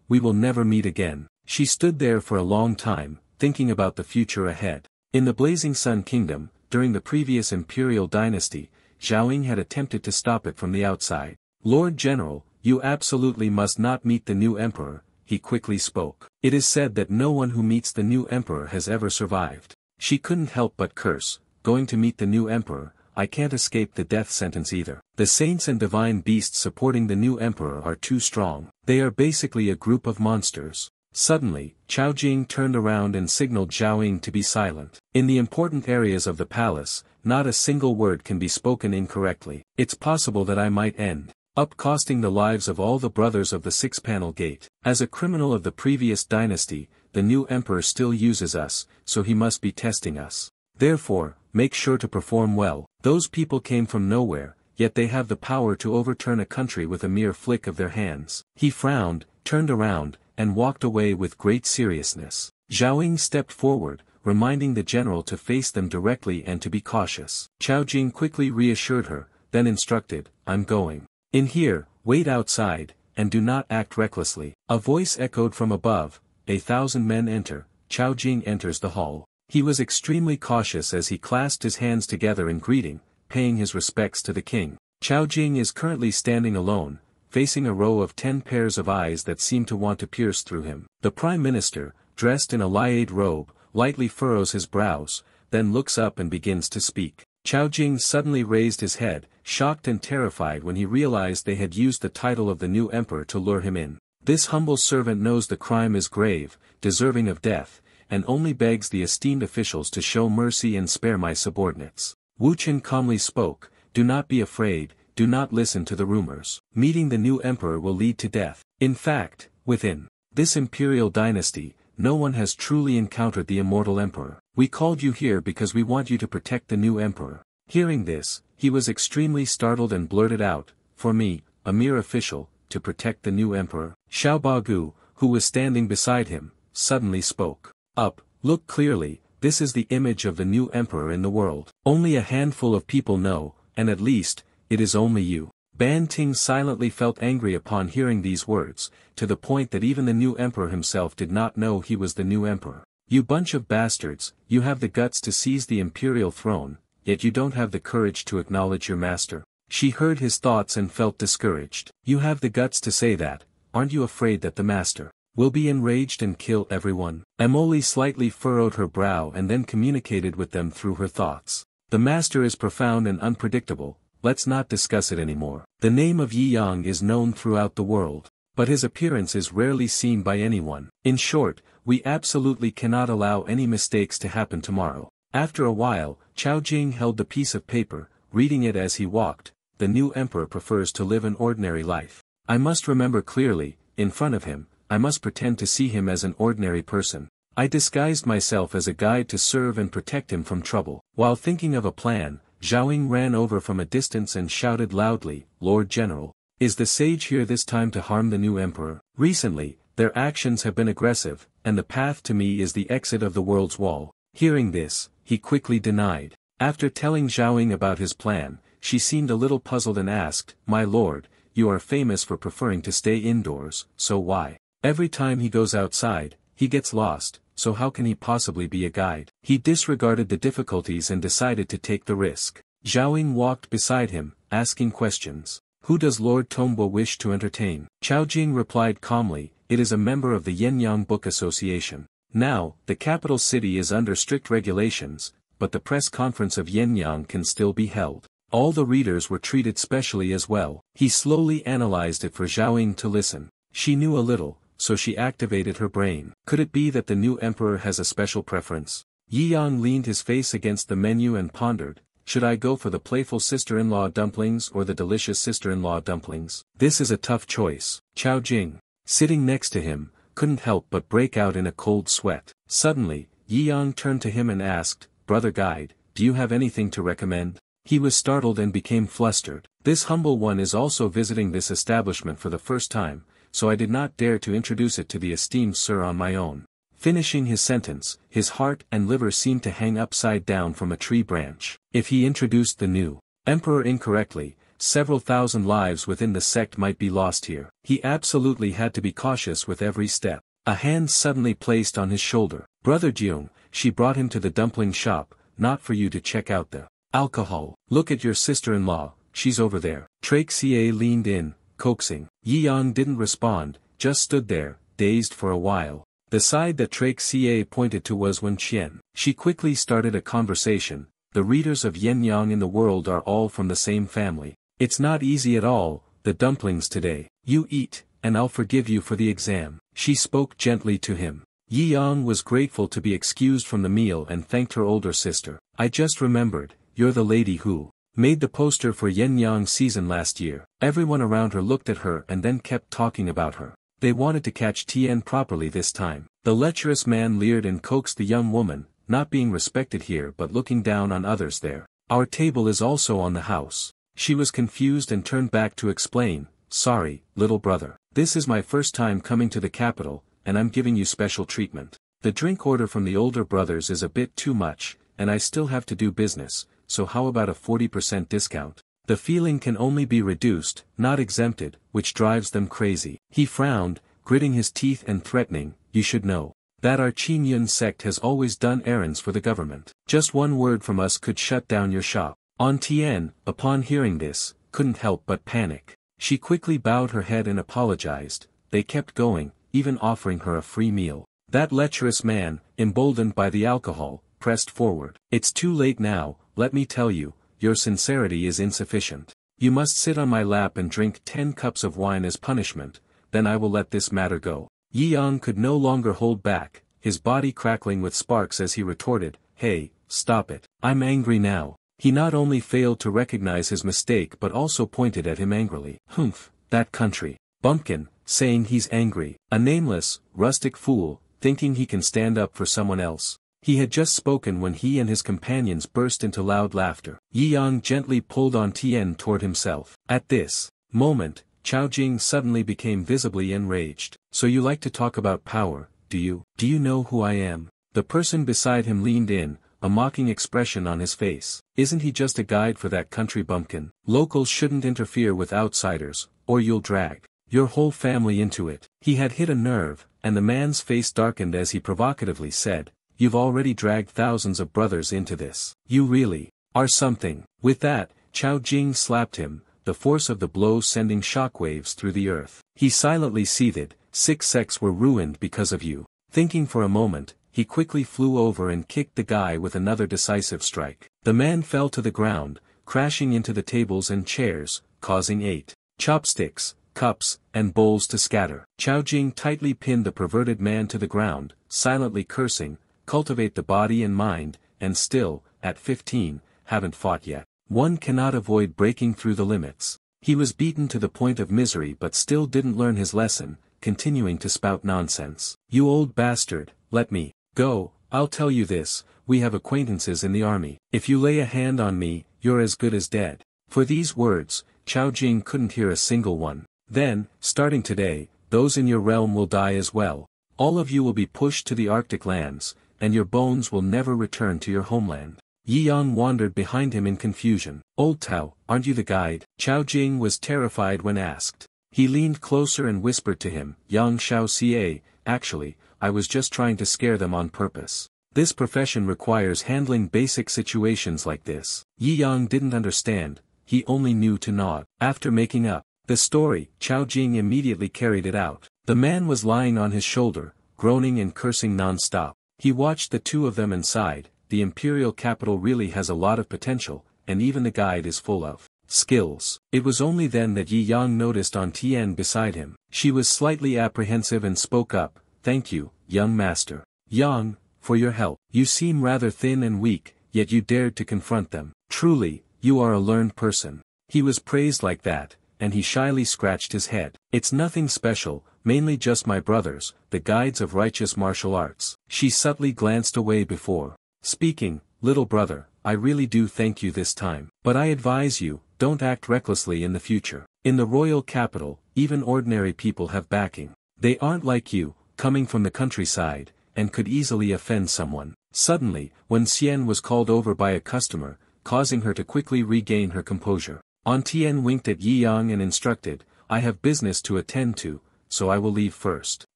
we will never meet again." She stood there for a long time, thinking about the future ahead. In the Blazing Sun Kingdom, during the previous imperial dynasty, Zhao had attempted to stop it from the outside. "Lord General, you absolutely must not meet the new emperor," he quickly spoke. "It is said that no one who meets the new emperor has ever survived." She couldn't help but curse, "Going to meet the new emperor, I can't escape the death sentence either. The saints and divine beasts supporting the new emperor are too strong. They are basically a group of monsters." Suddenly, Chao Jing turned around and signaled Zhao to be silent. "In the important areas of the palace, not a single word can be spoken incorrectly. It's possible that I might end up costing the lives of all the brothers of the six-panel gate. As a criminal of the previous dynasty, the new emperor still uses us, so he must be testing us. Therefore, make sure to perform well." Those people came from nowhere, yet they have the power to overturn a country with a mere flick of their hands. He frowned, turned around, and walked away with great seriousness. Zhao Ying stepped forward, reminding the general to face them directly and to be cautious. Chao Jing quickly reassured her, then instructed, "I'm going in here, wait outside, and do not act recklessly." A voice echoed from above, "1,000 men enter." Chao Jing enters the hall. He was extremely cautious as he clasped his hands together in greeting, paying his respects to the king. Chao Jing is currently standing alone, facing a row of 10 pairs of eyes that seem to want to pierce through him. The prime minister, dressed in a liade robe, lightly furrows his brows, then looks up and begins to speak. Chao Jing suddenly raised his head, shocked and terrified when he realized they had used the title of the new emperor to lure him in. This humble servant knows the crime is grave, deserving of death, and only begs the esteemed officials to show mercy and spare my subordinates. Wu Qin calmly spoke, "Do not be afraid, do not listen to the rumors. Meeting the new emperor will lead to death. In fact, within this imperial dynasty, no one has truly encountered the immortal emperor. We called you here because we want you to protect the new emperor." Hearing this, he was extremely startled and blurted out, "For me, a mere official, to protect the new emperor?" Xiao Bagu, who was standing beside him, suddenly spoke up, "Look clearly, this is the image of the new emperor in the world. Only a handful of people know, and at least, it is only you." Ban Ting silently felt angry upon hearing these words, to the point that even the new emperor himself did not know he was the new emperor. "You bunch of bastards, you have the guts to seize the imperial throne, yet you don't have the courage to acknowledge your master." She heard his thoughts and felt discouraged. "You have the guts to say that, aren't you afraid that the master will be enraged and kill everyone?" Emily slightly furrowed her brow and then communicated with them through her thoughts. "The master is profound and unpredictable, let's not discuss it anymore. The name of Yi Yang is known throughout the world, but his appearance is rarely seen by anyone. In short, we absolutely cannot allow any mistakes to happen tomorrow." After a while, Chao Jing held the piece of paper, reading it as he walked. "The new emperor prefers to live an ordinary life. I must remember clearly, in front of him, I must pretend to see him as an ordinary person. I disguised myself as a guide to serve and protect him from trouble." While thinking of a plan, Zhao Ying ran over from a distance and shouted loudly, "Lord General, is the sage here this time to harm the new emperor? Recently, their actions have been aggressive, and the path to me is the exit of the world's wall." Hearing this, he quickly denied. After telling Zhao Ying about his plan, she seemed a little puzzled and asked, "My lord, you are famous for preferring to stay indoors, so why? Every time he goes outside, he gets lost, so how can he possibly be a guide?" He disregarded the difficulties and decided to take the risk. Zhao Ying walked beside him, asking questions. "Who does Lord Tongbo wish to entertain?" Chao Jing replied calmly, "It is a member of the Yenyang Book Association. Now, the capital city is under strict regulations, but the press conference of Yenyang can still be held. All the readers were treated specially as well." He slowly analyzed it for Zhao Ying to listen. She knew a little, so she activated her brain. Could it be that the new emperor has a special preference? Yi Yang leaned his face against the menu and pondered, "Should I go for the playful sister-in-law dumplings or the delicious sister-in-law dumplings? This is a tough choice." Chao Jing, sitting next to him, couldn't help but break out in a cold sweat. Suddenly, Yi Yang turned to him and asked, "Brother guide, do you have anything to recommend?" He was startled and became flustered. "This humble one is also visiting this establishment for the first time, so I did not dare to introduce it to the esteemed sir on my own." Finishing his sentence, his heart and liver seemed to hang upside down from a tree branch. If he introduced the new emperor incorrectly, several thousand lives within the sect might be lost here. He absolutely had to be cautious with every step. A hand suddenly placed on his shoulder. "Brother Jiung," she brought him to the dumpling shop, "not for you to check out the alcohol. Look at your sister-in-law, she's over there." Traik Xie leaned in, coaxing. Yi Yang didn't respond, just stood there, dazed for a while. The side that Traik Xie pointed to was Wen Qian. She quickly started a conversation. "The readers of Yenyang in the world are all from the same family. It's not easy at all, the dumplings today. You eat, and I'll forgive you for the exam." She spoke gently to him. Yi Yang was grateful to be excused from the meal and thanked her older sister. "I just remembered, you're the lady who made the poster for Yenyang season last year." Everyone around her looked at her and then kept talking about her. They wanted to catch Tian properly this time. The lecherous man leered and coaxed the young woman, not being respected here but looking down on others there. "Our table is also on the house. She was confused and turned back to explain, "Sorry, little brother. This is my first time coming to the capital, and I'm giving you special treatment. The drink order from the older brothers is a bit too much, and I still have to do business, so how about a 40% discount?" The feeling can only be reduced, not exempted, which drives them crazy. He frowned, gritting his teeth and threatening, "You should know that our Qin Yun sect has always done errands for the government. Just one word from us could shut down your shop." An Tien, upon hearing this, couldn't help but panic. She quickly bowed her head and apologized. They kept going, even offering her a free meal. That lecherous man, emboldened by the alcohol, pressed forward. "It's too late now, let me tell you, your sincerity is insufficient. You must sit on my lap and drink 10 cups of wine as punishment, then I will let this matter go." Yi Yang could no longer hold back, his body crackling with sparks as he retorted, "Hey, stop it. I'm angry now." He not only failed to recognize his mistake but also pointed at him angrily. "Humph, that country bumpkin, saying he's angry. A nameless, rustic fool, thinking he can stand up for someone else." He had just spoken when he and his companions burst into loud laughter. Yi Yang gently pulled An Tien toward himself. At this moment, Chao Jing suddenly became visibly enraged. "So you like to talk about power, do you? Do you know who I am?" The person beside him leaned in, a mocking expression on his face. "Isn't he just a guide for that country bumpkin? Locals shouldn't interfere with outsiders, or you'll drag your whole family into it." He had hit a nerve, and the man's face darkened as he provocatively said, "You've already dragged thousands of brothers into this. You really are something." With that, Chao Jing slapped him, the force of the blow sending shockwaves through the earth. He silently seethed, "6 sects were ruined because of you." Thinking for a moment, he quickly flew over and kicked the guy with another decisive strike. The man fell to the ground, crashing into the tables and chairs, causing 8 chopsticks, cups, and bowls to scatter. Chao Jing tightly pinned the perverted man to the ground, silently cursing, "Cultivate the body and mind, and still, at 15, haven't fought yet. One cannot avoid breaking through the limits." He was beaten to the point of misery but still didn't learn his lesson, continuing to spout nonsense. "You old bastard, let me go. I'll tell you this, we have acquaintances in the army. If you lay a hand on me, you're as good as dead." For these words, Chao Jing couldn't hear a single one. "Then, starting today, those in your realm will die as well. All of you will be pushed to the Arctic lands, and your bones will never return to your homeland." Yi Yang wandered behind him in confusion. "Old Tao, aren't you the guide?" Chao Jing was terrified when asked. He leaned closer and whispered to him, "Yang Shao Xie, actually, I was just trying to scare them on purpose. This profession requires handling basic situations like this." Yi Yang didn't understand, he only knew to nod. After making up the story, Chao Jing immediately carried it out. The man was lying on his shoulder, groaning and cursing non-stop. He watched the two of them and sighed, the imperial capital really has a lot of potential, and even the guide is full of skills. It was only then that Yi Yang noticed An Tien beside him. She was slightly apprehensive and spoke up, "Thank you, young master. Yang, for your help. You seem rather thin and weak, yet you dared to confront them. Truly, you are a learned person." He was praised like that, and he shyly scratched his head. "It's nothing special, mainly just my brothers, the guides of righteous martial arts." She subtly glanced away before speaking. "Little brother, I really do thank you this time. But I advise you, don't act recklessly in the future. In the royal capital, even ordinary people have backing. They aren't like you, coming from the countryside, and could easily offend someone." Suddenly, Wen Xian was called over by a customer, causing her to quickly regain her composure. An Tien winked at Yi Yang and instructed, "I have business to attend to, so I will leave first.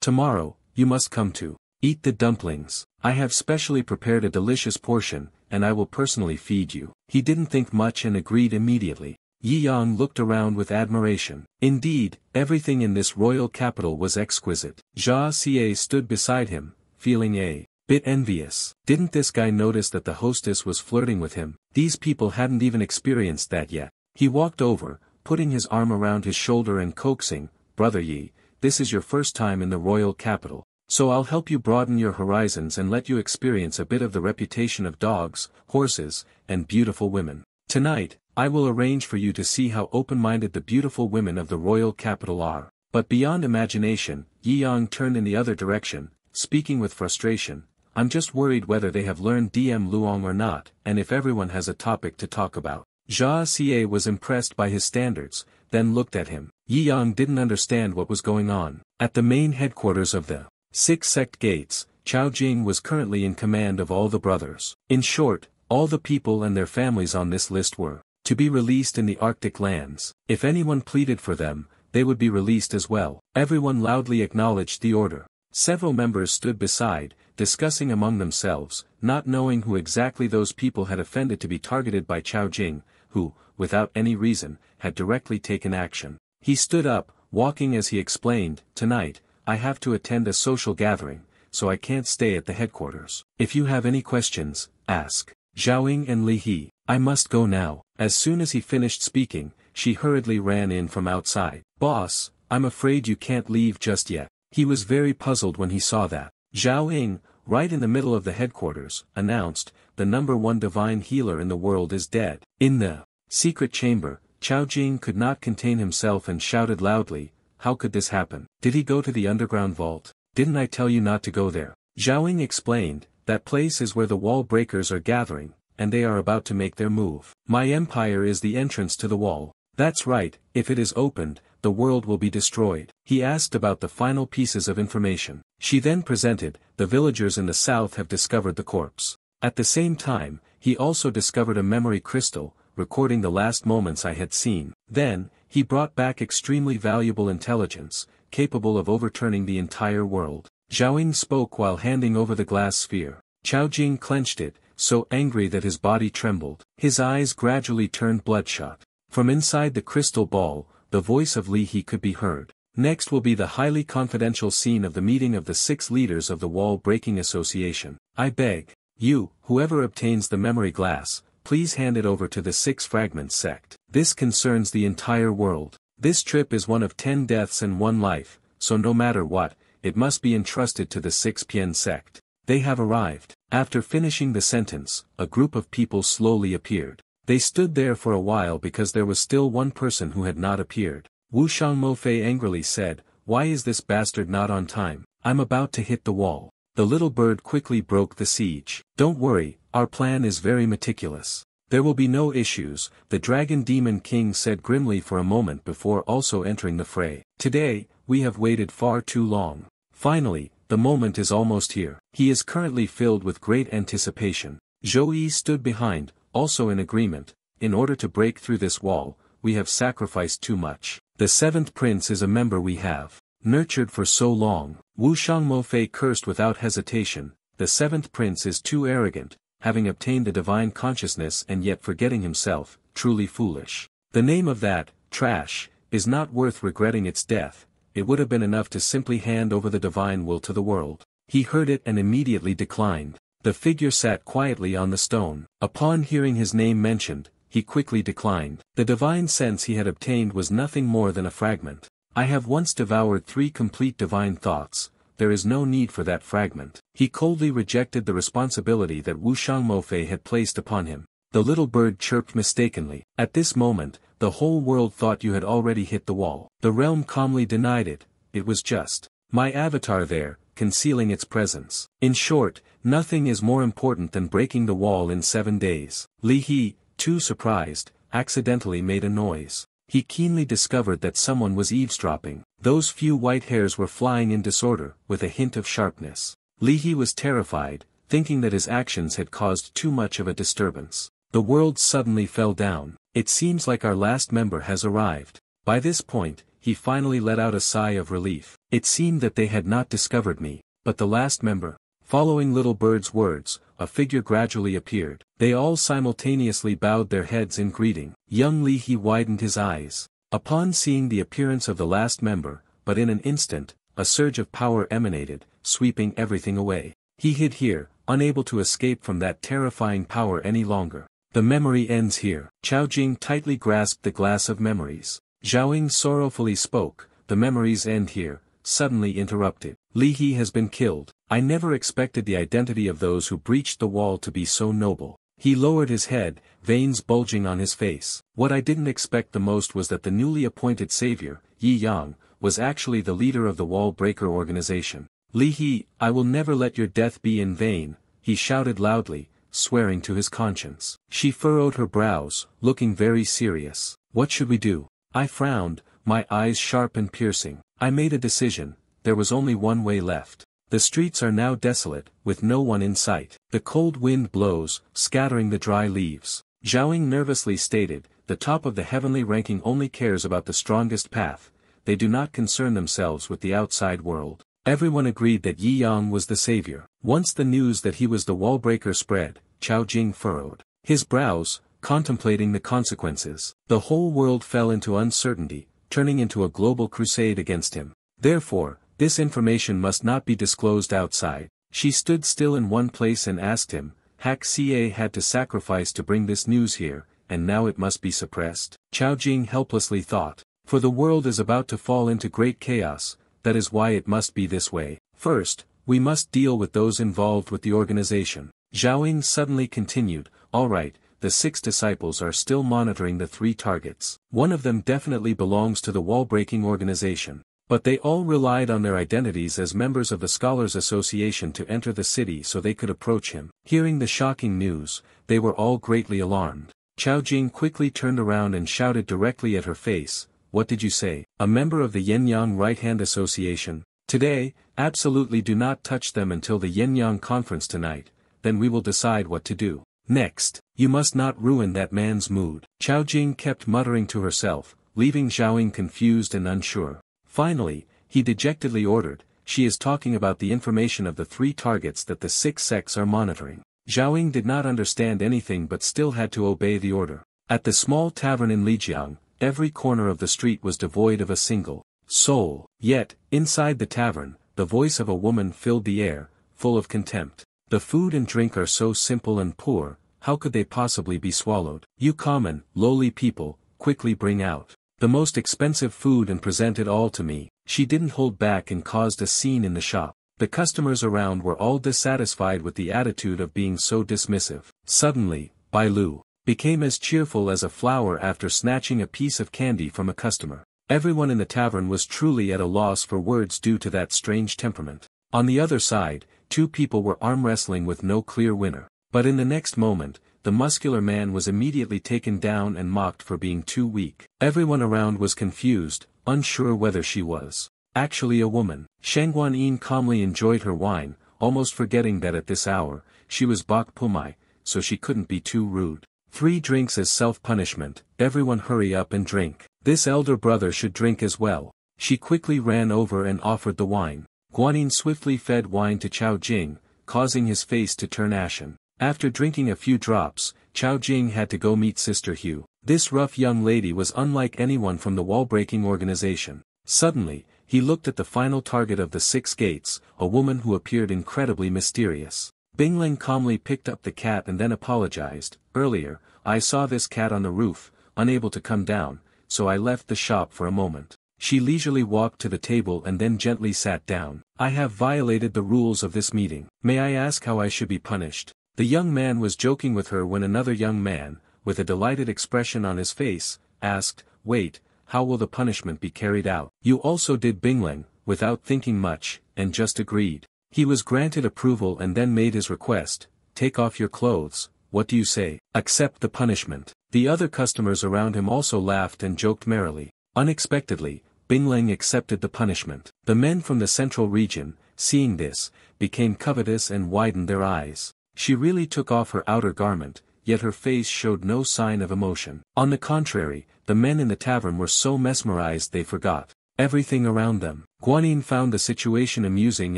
Tomorrow, you must come to eat the dumplings. I have specially prepared a delicious portion, and I will personally feed you." He didn't think much and agreed immediately. Yi Yang looked around with admiration. Indeed, everything in this royal capital was exquisite. Jia Xie stood beside him, feeling a bit envious. Didn't this guy notice that the hostess was flirting with him? These people hadn't even experienced that yet. He walked over, putting his arm around his shoulder and coaxing, "Brother Yi, this is your first time in the royal capital. So I'll help you broaden your horizons and let you experience a bit of the reputation of dogs, horses, and beautiful women. Tonight, I will arrange for you to see how open-minded the beautiful women of the royal capital are." But beyond imagination, Yi Yang turned in the other direction, speaking with frustration, "I'm just worried whether they have learned DM Luong or not, and if everyone has a topic to talk about." Jia Xie was impressed by his standards, then looked at him. Yi Yang didn't understand what was going on. At the main headquarters of the 6 sect gates, Chao Jing was currently in command of all the brothers. In short, all the people and their families on this list were to be released in the Arctic lands. If anyone pleaded for them, they would be released as well. Everyone loudly acknowledged the order. Several members stood beside, discussing among themselves, not knowing who exactly those people had offended to be targeted by Chao Jing, who, without any reason, had directly taken action. He stood up, walking as he explained, "Tonight, I have to attend a social gathering, so I can't stay at the headquarters. If you have any questions, ask Zhaoying and Li He. I must go now." As soon as he finished speaking, she hurriedly ran in from outside. "Boss, I'm afraid you can't leave just yet." He was very puzzled when he saw that. Zhaoying, right in the middle of the headquarters, announced, "The #1 divine healer in the world is dead." In the secret chamber, Chao Jing could not contain himself and shouted loudly, "How could this happen? Did he go to the underground vault? Didn't I tell you not to go there?" Zhaoying explained, "That place is where the wall breakers are gathering, and they are about to make their move. My empire is the entrance to the wall. That's right, if it is opened, the world will be destroyed." He asked about the final pieces of information. She then presented, "The villagers in the south have discovered the corpse. At the same time, he also discovered a memory crystal, recording the last moments I had seen. Then, he brought back extremely valuable intelligence, capable of overturning the entire world." Zhaoying spoke while handing over the glass sphere. Chao Jing clenched it, so angry that his body trembled. His eyes gradually turned bloodshot. From inside the crystal ball, the voice of Li He could be heard. "Next will be the highly confidential scene of the meeting of the 6 leaders of the Wall Breaking Association. I beg you, whoever obtains the memory glass, please hand it over to the 6 Fragments sect. This concerns the entire world. This trip is one of 10 deaths and 1 life, so no matter what, it must be entrusted to the 6 Pian sect. They have arrived." After finishing the sentence, a group of people slowly appeared. They stood there for a while because there was still one person who had not appeared. Wu Shangmofei angrily said, "Why is this bastard not on time? I'm about to hit the wall." The little bird quickly broke the siege. "Don't worry, our plan is very meticulous. There will be no issues," the Dragon Demon King said grimly for a moment before also entering the fray. "Today, we have waited far too long. Finally, the moment is almost here." He is currently filled with great anticipation. Zhou Yi stood behind, also in agreement. "In order to break through this wall, we have sacrificed too much. The 7th prince is a member we have nurtured for so long." Wu Shangmofei cursed without hesitation, "The 7th prince is too arrogant, having obtained the divine consciousness and yet forgetting himself, truly foolish. The name of that, trash, is not worth regretting its death. It would have been enough to simply hand over the divine will to the world." He heard it and immediately declined. The figure sat quietly on the stone. Upon hearing his name mentioned, he quickly declined. The divine sense he had obtained was nothing more than a fragment. "I have once devoured 3 complete divine thoughts, there is no need for that fragment." He coldly rejected the responsibility that Wu Shangmofei had placed upon him. The little bird chirped mistakenly. "At this moment, the whole world thought you had already hit the wall." The realm calmly denied it. "It was just my avatar there, concealing its presence. In short, nothing is more important than breaking the wall in 7 days." Li He, too surprised, accidentally made a noise. He keenly discovered that someone was eavesdropping. Those few white hairs were flying in disorder, with a hint of sharpness. Li He was terrified, thinking that his actions had caused too much of a disturbance. The world suddenly fell down. "It seems like our last member has arrived." By this point, he finally let out a sigh of relief. "It seemed that they had not discovered me, but the last member." Following Little Bird's words, a figure gradually appeared. They all simultaneously bowed their heads in greeting. Young Li He widened his eyes. Upon seeing the appearance of the last member, but in an instant, a surge of power emanated, sweeping everything away. He hid here, unable to escape from that terrifying power any longer. "The memory ends here." Chao Jing tightly grasped the glass of memories. Zhaoying sorrowfully spoke, "The memories end here," suddenly interrupted. "Li He has been killed. I never expected the identity of those who breached the wall to be so noble." He lowered his head, veins bulging on his face. "What I didn't expect the most was that the newly appointed savior, Yi Yang, was actually the leader of the Wall Breaker organization. Li He, I will never let your death be in vain," he shouted loudly, swearing to his conscience. She furrowed her brows, looking very serious. What should we do? I frowned, my eyes sharp and piercing. I made a decision, there was only one way left. The streets are now desolate, with no one in sight. The cold wind blows, scattering the dry leaves. Zhao Ying nervously stated, the top of the heavenly ranking only cares about the strongest path, they do not concern themselves with the outside world. Everyone agreed that Yi Yang was the savior. Once the news that he was the wall-breaker spread, Chao Jing furrowed his brows, contemplating the consequences. The whole world fell into uncertainty, turning into a global crusade against him. Therefore, this information must not be disclosed outside. She stood still in one place and asked him, Hak Ca had to sacrifice to bring this news here, and now it must be suppressed. Chao Jing helplessly thought, for the world is about to fall into great chaos, that is why it must be this way. First, we must deal with those involved with the organization. Zhao Ying suddenly continued, all right, the 6 disciples are still monitoring the 3 targets. One of them definitely belongs to the wall-breaking organization. But they all relied on their identities as members of the Scholars Association to enter the city so they could approach him. Hearing the shocking news, they were all greatly alarmed. Chao Jing quickly turned around and shouted directly at her face, what did you say? A member of the Yin-Yang Right-Hand Association? Today, absolutely do not touch them until the Yin-Yang conference tonight, then we will decide what to do. Next, you must not ruin that man's mood. Chao Jing kept muttering to herself, leaving Zhao Ying confused and unsure. Finally, he dejectedly ordered, she is talking about the information of the 3 targets that the 6 sects are monitoring. Zhao Ying did not understand anything but still had to obey the order. At the small tavern in Lijiang, every corner of the street was devoid of a single soul. Yet, inside the tavern, the voice of a woman filled the air, full of contempt. The food and drink are so simple and poor, how could they possibly be swallowed? You common, lowly people, quickly bring out the most expensive food and present it all to me. She didn't hold back and caused a scene in the shop. The customers around were all dissatisfied with the attitude of being so dismissive. Suddenly, Bai Lu became as cheerful as a flower after snatching a piece of candy from a customer. Everyone in the tavern was truly at a loss for words due to that strange temperament. On the other side, 2 people were arm wrestling with no clear winner. But in the next moment, the muscular man was immediately taken down and mocked for being too weak. Everyone around was confused, unsure whether she was actually a woman. Shang Guanyin calmly enjoyed her wine, almost forgetting that at this hour, she was bak pumai, so she couldn't be too rude. 3 drinks as self-punishment, everyone hurry up and drink. This elder brother should drink as well. She quickly ran over and offered the wine. Guanyin swiftly fed wine to Chao Jing, causing his face to turn ashen. After drinking a few drops, Chao Jing had to go meet Sister Hu. This rough young lady was unlike anyone from the wall-breaking organization. Suddenly, he looked at the final target of the 6 gates, a woman who appeared incredibly mysterious. Bingling calmly picked up the cat and then apologized, earlier, I saw this cat on the roof, unable to come down, so I left the shop for a moment. She leisurely walked to the table and then gently sat down. I have violated the rules of this meeting. May I ask how I should be punished? The young man was joking with her when another young man, with a delighted expression on his face, asked, wait, how will the punishment be carried out? You also did Bingling, without thinking much, and just agreed. He was granted approval and then made his request, take off your clothes, what do you say? Accept the punishment. The other customers around him also laughed and joked merrily. Unexpectedly, Bingling accepted the punishment. The men from the central region, seeing this, became covetous and widened their eyes. She really took off her outer garment, yet her face showed no sign of emotion. On the contrary, the men in the tavern were so mesmerized they forgot everything around them. Guanyin found the situation amusing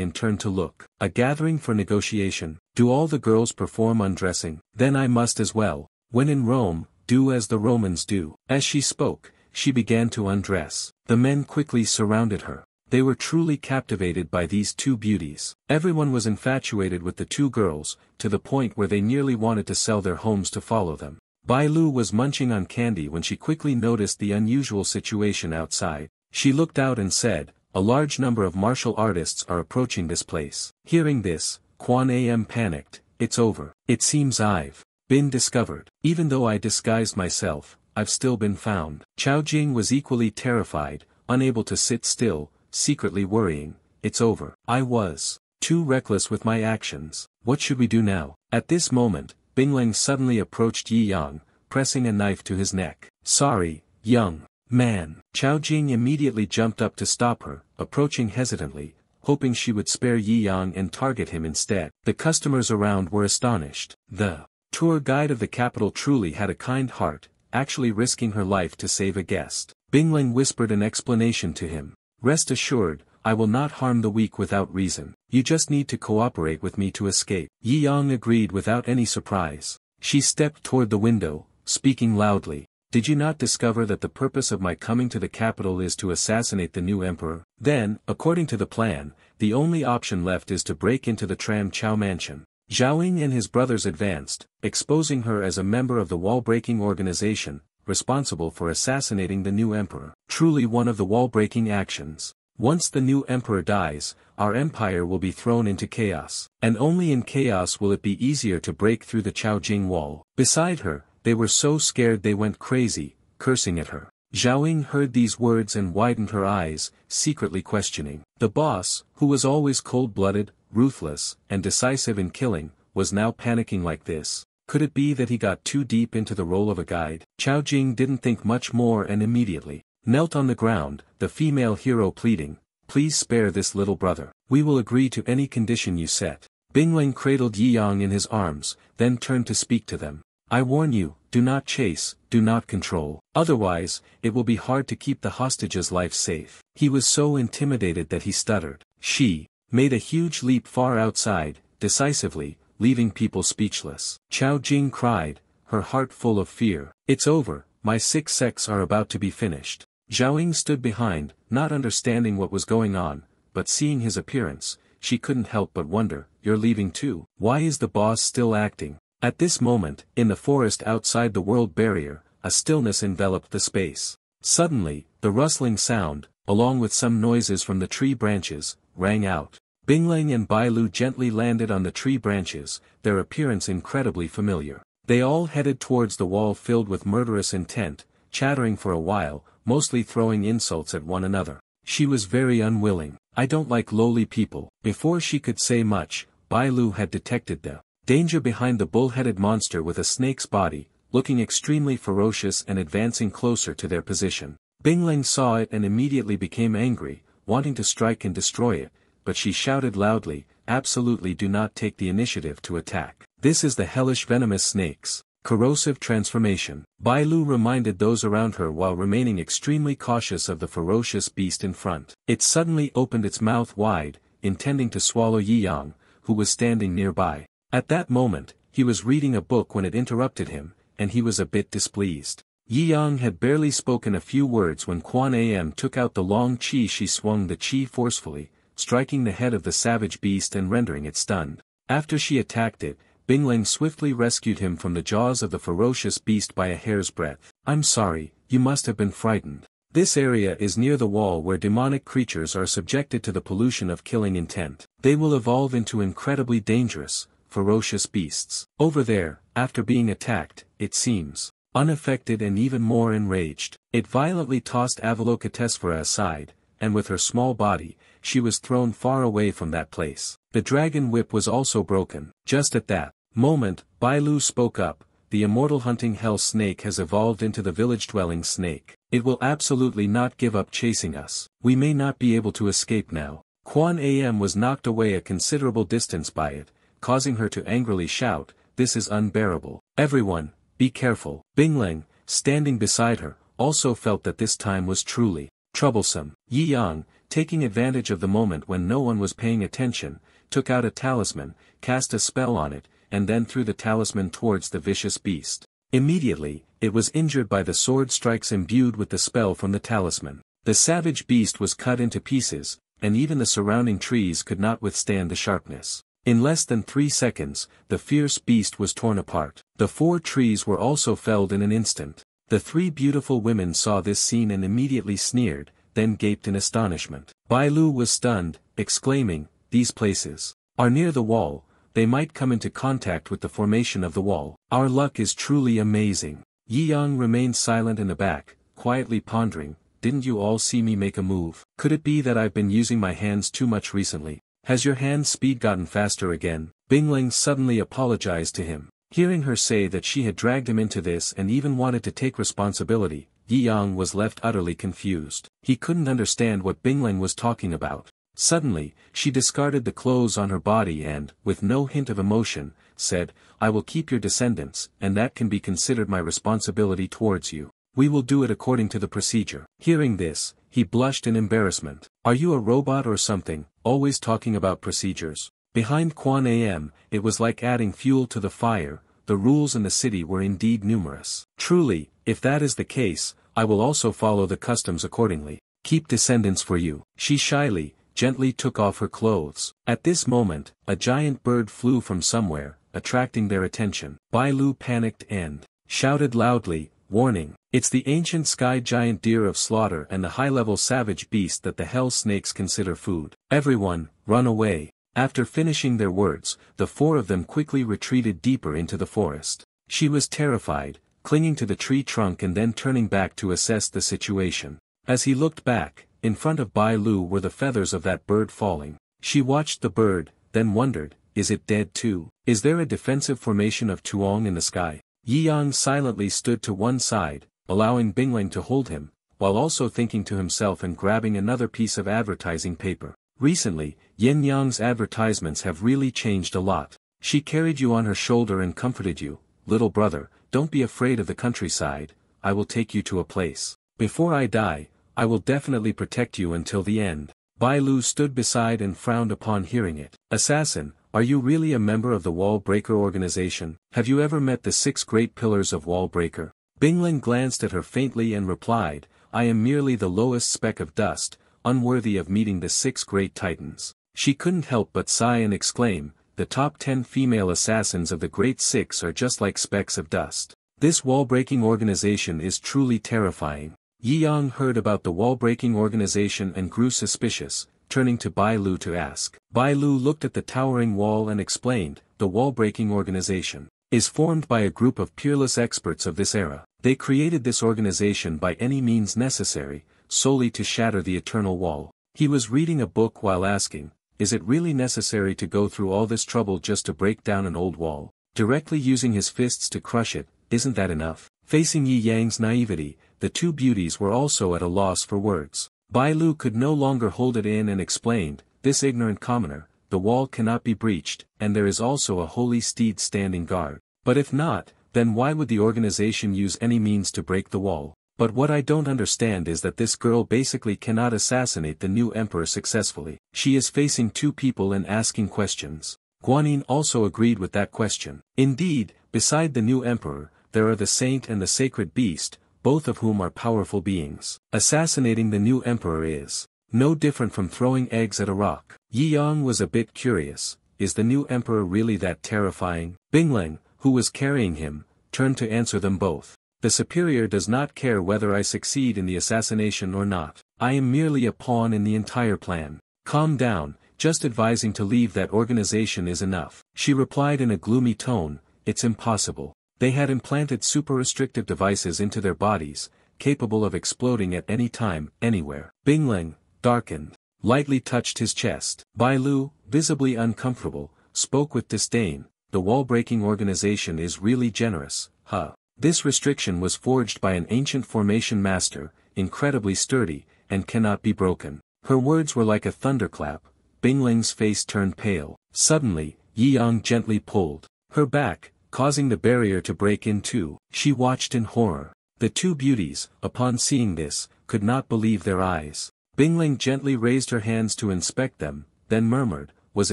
and turned to look. A gathering for negotiation. Do all the girls perform undressing? Then I must as well. When in Rome, do as the Romans do. As she spoke, she began to undress. The men quickly surrounded her. They were truly captivated by these 2 beauties. Everyone was infatuated with the 2 girls, to the point where they nearly wanted to sell their homes to follow them. Bai Lu was munching on candy when she quickly noticed the unusual situation outside. She looked out and said, a large number of martial artists are approaching this place. Hearing this, Quan Am panicked, it's over. It seems I've been discovered. Even though I disguised myself, I've still been found. Chao Jing was equally terrified, unable to sit still, secretly worrying, it's over. I was too reckless with my actions. What should we do now? At this moment, Bingling suddenly approached Yi Yang, pressing a knife to his neck. "Sorry, young man." Chao Jing immediately jumped up to stop her, approaching hesitantly, hoping she would spare Yi Yang and target him instead. The customers around were astonished. The tour guide of the capital truly had a kind heart, actually risking her life to save a guest. Bingling whispered an explanation to him. "Rest assured, I will not harm the weak without reason. You just need to cooperate with me to escape." Yi Yang agreed without any surprise. She stepped toward the window, speaking loudly. "Did you not discover that the purpose of my coming to the capital is to assassinate the new emperor? Then, according to the plan, the only option left is to break into the Tram Chow mansion." Zhaoying and his brothers advanced, exposing her as a member of the wall-breaking organization, responsible for assassinating the new emperor. Truly one of the wall-breaking actions. Once the new emperor dies, our empire will be thrown into chaos. And only in chaos will it be easier to break through the Chaojing wall. Beside her, they were so scared they went crazy, cursing at her. Zhaoying heard these words and widened her eyes, secretly questioning. The boss, who was always cold-blooded, ruthless, and decisive in killing, was now panicking like this. Could it be that he got too deep into the role of a guide? Chao Jing didn't think much more and immediately knelt on the ground, the female hero pleading, "Please spare this little brother. We will agree to any condition you set." Bingling cradled Yi Yang in his arms, then turned to speak to them. "I warn you, do not chase, do not control. Otherwise, it will be hard to keep the hostage's life safe." He was so intimidated that he stuttered. She made a huge leap far outside, decisively, leaving people speechless. Chao Jing cried, her heart full of fear. "It's over, my 6 sects are about to be finished." Zhaoying stood behind, not understanding what was going on, but seeing his appearance, she couldn't help but wonder, "You're leaving too? Why is the boss still acting?" At this moment, in the forest outside the world barrier, a stillness enveloped the space. Suddenly, the rustling sound, along with some noises from the tree branches, rang out. Bingling and Bailu gently landed on the tree branches, their appearance incredibly familiar. They all headed towards the wall filled with murderous intent, chattering for a while, mostly throwing insults at one another. She was very unwilling. "I don't like lowly people." Before she could say much, Bailu had detected the danger behind the bull-headed monster with a snake's body, looking extremely ferocious and advancing closer to their position. Bingling saw it and immediately became angry, wanting to strike and destroy it, but she shouted loudly, "Absolutely do not take the initiative to attack. This is the hellish venomous snake's corrosive transformation." Bailu reminded those around her while remaining extremely cautious of the ferocious beast in front. It suddenly opened its mouth wide, intending to swallow Yi Yang, who was standing nearby. At that moment, he was reading a book when it interrupted him, and he was a bit displeased. Yi Yang had barely spoken a few words when Quan Am took out the long chi. She swung the chi forcefully, striking the head of the savage beast and rendering it stunned. After she attacked it, Bingling swiftly rescued him from the jaws of the ferocious beast by a hair's breadth. "I'm sorry, you must have been frightened. This area is near the wall where demonic creatures are subjected to the pollution of killing intent. They will evolve into incredibly dangerous, ferocious beasts. Over there, after being attacked, it seems unaffected and even more enraged." It violently tossed Avalokitesvara aside, and with her small body, she was thrown far away from that place. The dragon whip was also broken. Just at that moment, Bailu spoke up, "The immortal hunting hell snake has evolved into the village-dwelling snake. It will absolutely not give up chasing us. We may not be able to escape now." Quan Am was knocked away a considerable distance by it, causing her to angrily shout, "This is unbearable. Everyone, be careful." Bingling, standing beside her, also felt that this time was truly troublesome. Yi Yang, taking advantage of the moment when no one was paying attention, took out a talisman, cast a spell on it, and then threw the talisman towards the vicious beast. Immediately, it was injured by the sword strikes imbued with the spell from the talisman. The savage beast was cut into pieces, and even the surrounding trees could not withstand the sharpness. In less than 3 seconds, the fierce beast was torn apart. The 4 trees were also felled in an instant. The 3 beautiful women saw this scene and immediately sneered, then gaped in astonishment. Bailu was stunned, exclaiming, "These places are near the wall. They might come into contact with the formation of the wall. Our luck is truly amazing." Yi Yang remained silent in the back, quietly pondering, "Didn't you all see me make a move? Could it be that I've been using my hands too much recently? Has your hand speed gotten faster again?" Bingling suddenly apologized to him. Hearing her say that she had dragged him into this and even wanted to take responsibility, Yi Yang was left utterly confused. He couldn't understand what Bingling was talking about. Suddenly, she discarded the clothes on her body and, with no hint of emotion, said, "I will keep your descendants, and that can be considered my responsibility towards you. We will do it according to the procedure." Hearing this, he blushed in embarrassment. "Are you a robot or something, always talking about procedures?" Behind Quan Am, it was like adding fuel to the fire. The rules in the city were indeed numerous. "Truly, if that is the case, I will also follow the customs accordingly. Keep descendants for you." She shyly, gently took off her clothes. At this moment, a giant bird flew from somewhere, attracting their attention. Bai Lu panicked and shouted loudly, "Warning! It's the ancient sky giant deer of slaughter and the high-level savage beast that the hell snakes consider food. Everyone, run away." After finishing their words, the four of them quickly retreated deeper into the forest. She was terrified, clinging to the tree trunk and then turning back to assess the situation. As he looked back, in front of Bai Lu were the feathers of that bird falling. She watched the bird, then wondered, is it dead too? Is there a defensive formation of Tuong in the sky? Yi Yang silently stood to one side, allowing Bingling to hold him, while also thinking to himself and grabbing another piece of advertising paper. Recently, Yin Yang's advertisements have really changed a lot. She carried you on her shoulder and comforted you. "Little brother, don't be afraid of the countryside, I will take you to a place. Before I die, I will definitely protect you until the end." Bai Lu stood beside and frowned upon hearing it. "Assassin, are you really a member of the Wall Breaker organization? Have you ever met the 6 great pillars of Wall Breaker?" Bingling glanced at her faintly and replied, "I am merely the lowest speck of dust, unworthy of meeting the 6 great titans." She couldn't help but sigh and exclaim, "The top 10 female assassins of the Great Six are just like specks of dust. This wall-breaking organization is truly terrifying." Yi Yang heard about the wall-breaking organization and grew suspicious, turning to Bai Lu to ask. Bai Lu looked at the towering wall and explained, "The wall-breaking organization is formed by a group of peerless experts of this era. They created this organization by any means necessary, solely to shatter the eternal wall." He was reading a book while asking, "Is it really necessary to go through all this trouble just to break down an old wall? Directly using his fists to crush it, isn't that enough?" Facing Yi Yang's naivety, the two beauties were also at a loss for words. Bai Lu could no longer hold it in and explained, "This ignorant commoner, the wall cannot be breached, and there is also a holy steed standing guard. But if not, then why would the organization use any means to break the wall? But what I don't understand is that this girl basically cannot assassinate the new emperor successfully. She is facing 2 people and asking questions." Guanyin also agreed with that question. Indeed, beside the new emperor, there are the saint and the sacred beast, both of whom are powerful beings. Assassinating the new emperor is no different from throwing eggs at a rock. Yi Yang was a bit curious, is the new emperor really that terrifying? Bingling, who was carrying him, turned to answer them both. "The superior does not care whether I succeed in the assassination or not. I am merely a pawn in the entire plan. Calm down, just advising to leave that organization is enough." She replied in a gloomy tone, "It's impossible. They had implanted super-restrictive devices into their bodies, capable of exploding at any time, anywhere." Bingling, darkened, lightly touched his chest. Bai Lu, visibly uncomfortable, spoke with disdain, "The wall-breaking organization is really generous, huh? This restriction was forged by an ancient formation master, incredibly sturdy, and cannot be broken." Her words were like a thunderclap. Bingling's face turned pale. Suddenly, Yi Yang gently pulled her back, causing the barrier to break in two. She watched in horror. The two beauties, upon seeing this, could not believe their eyes. Bingling gently raised her hands to inspect them, then murmured, "Was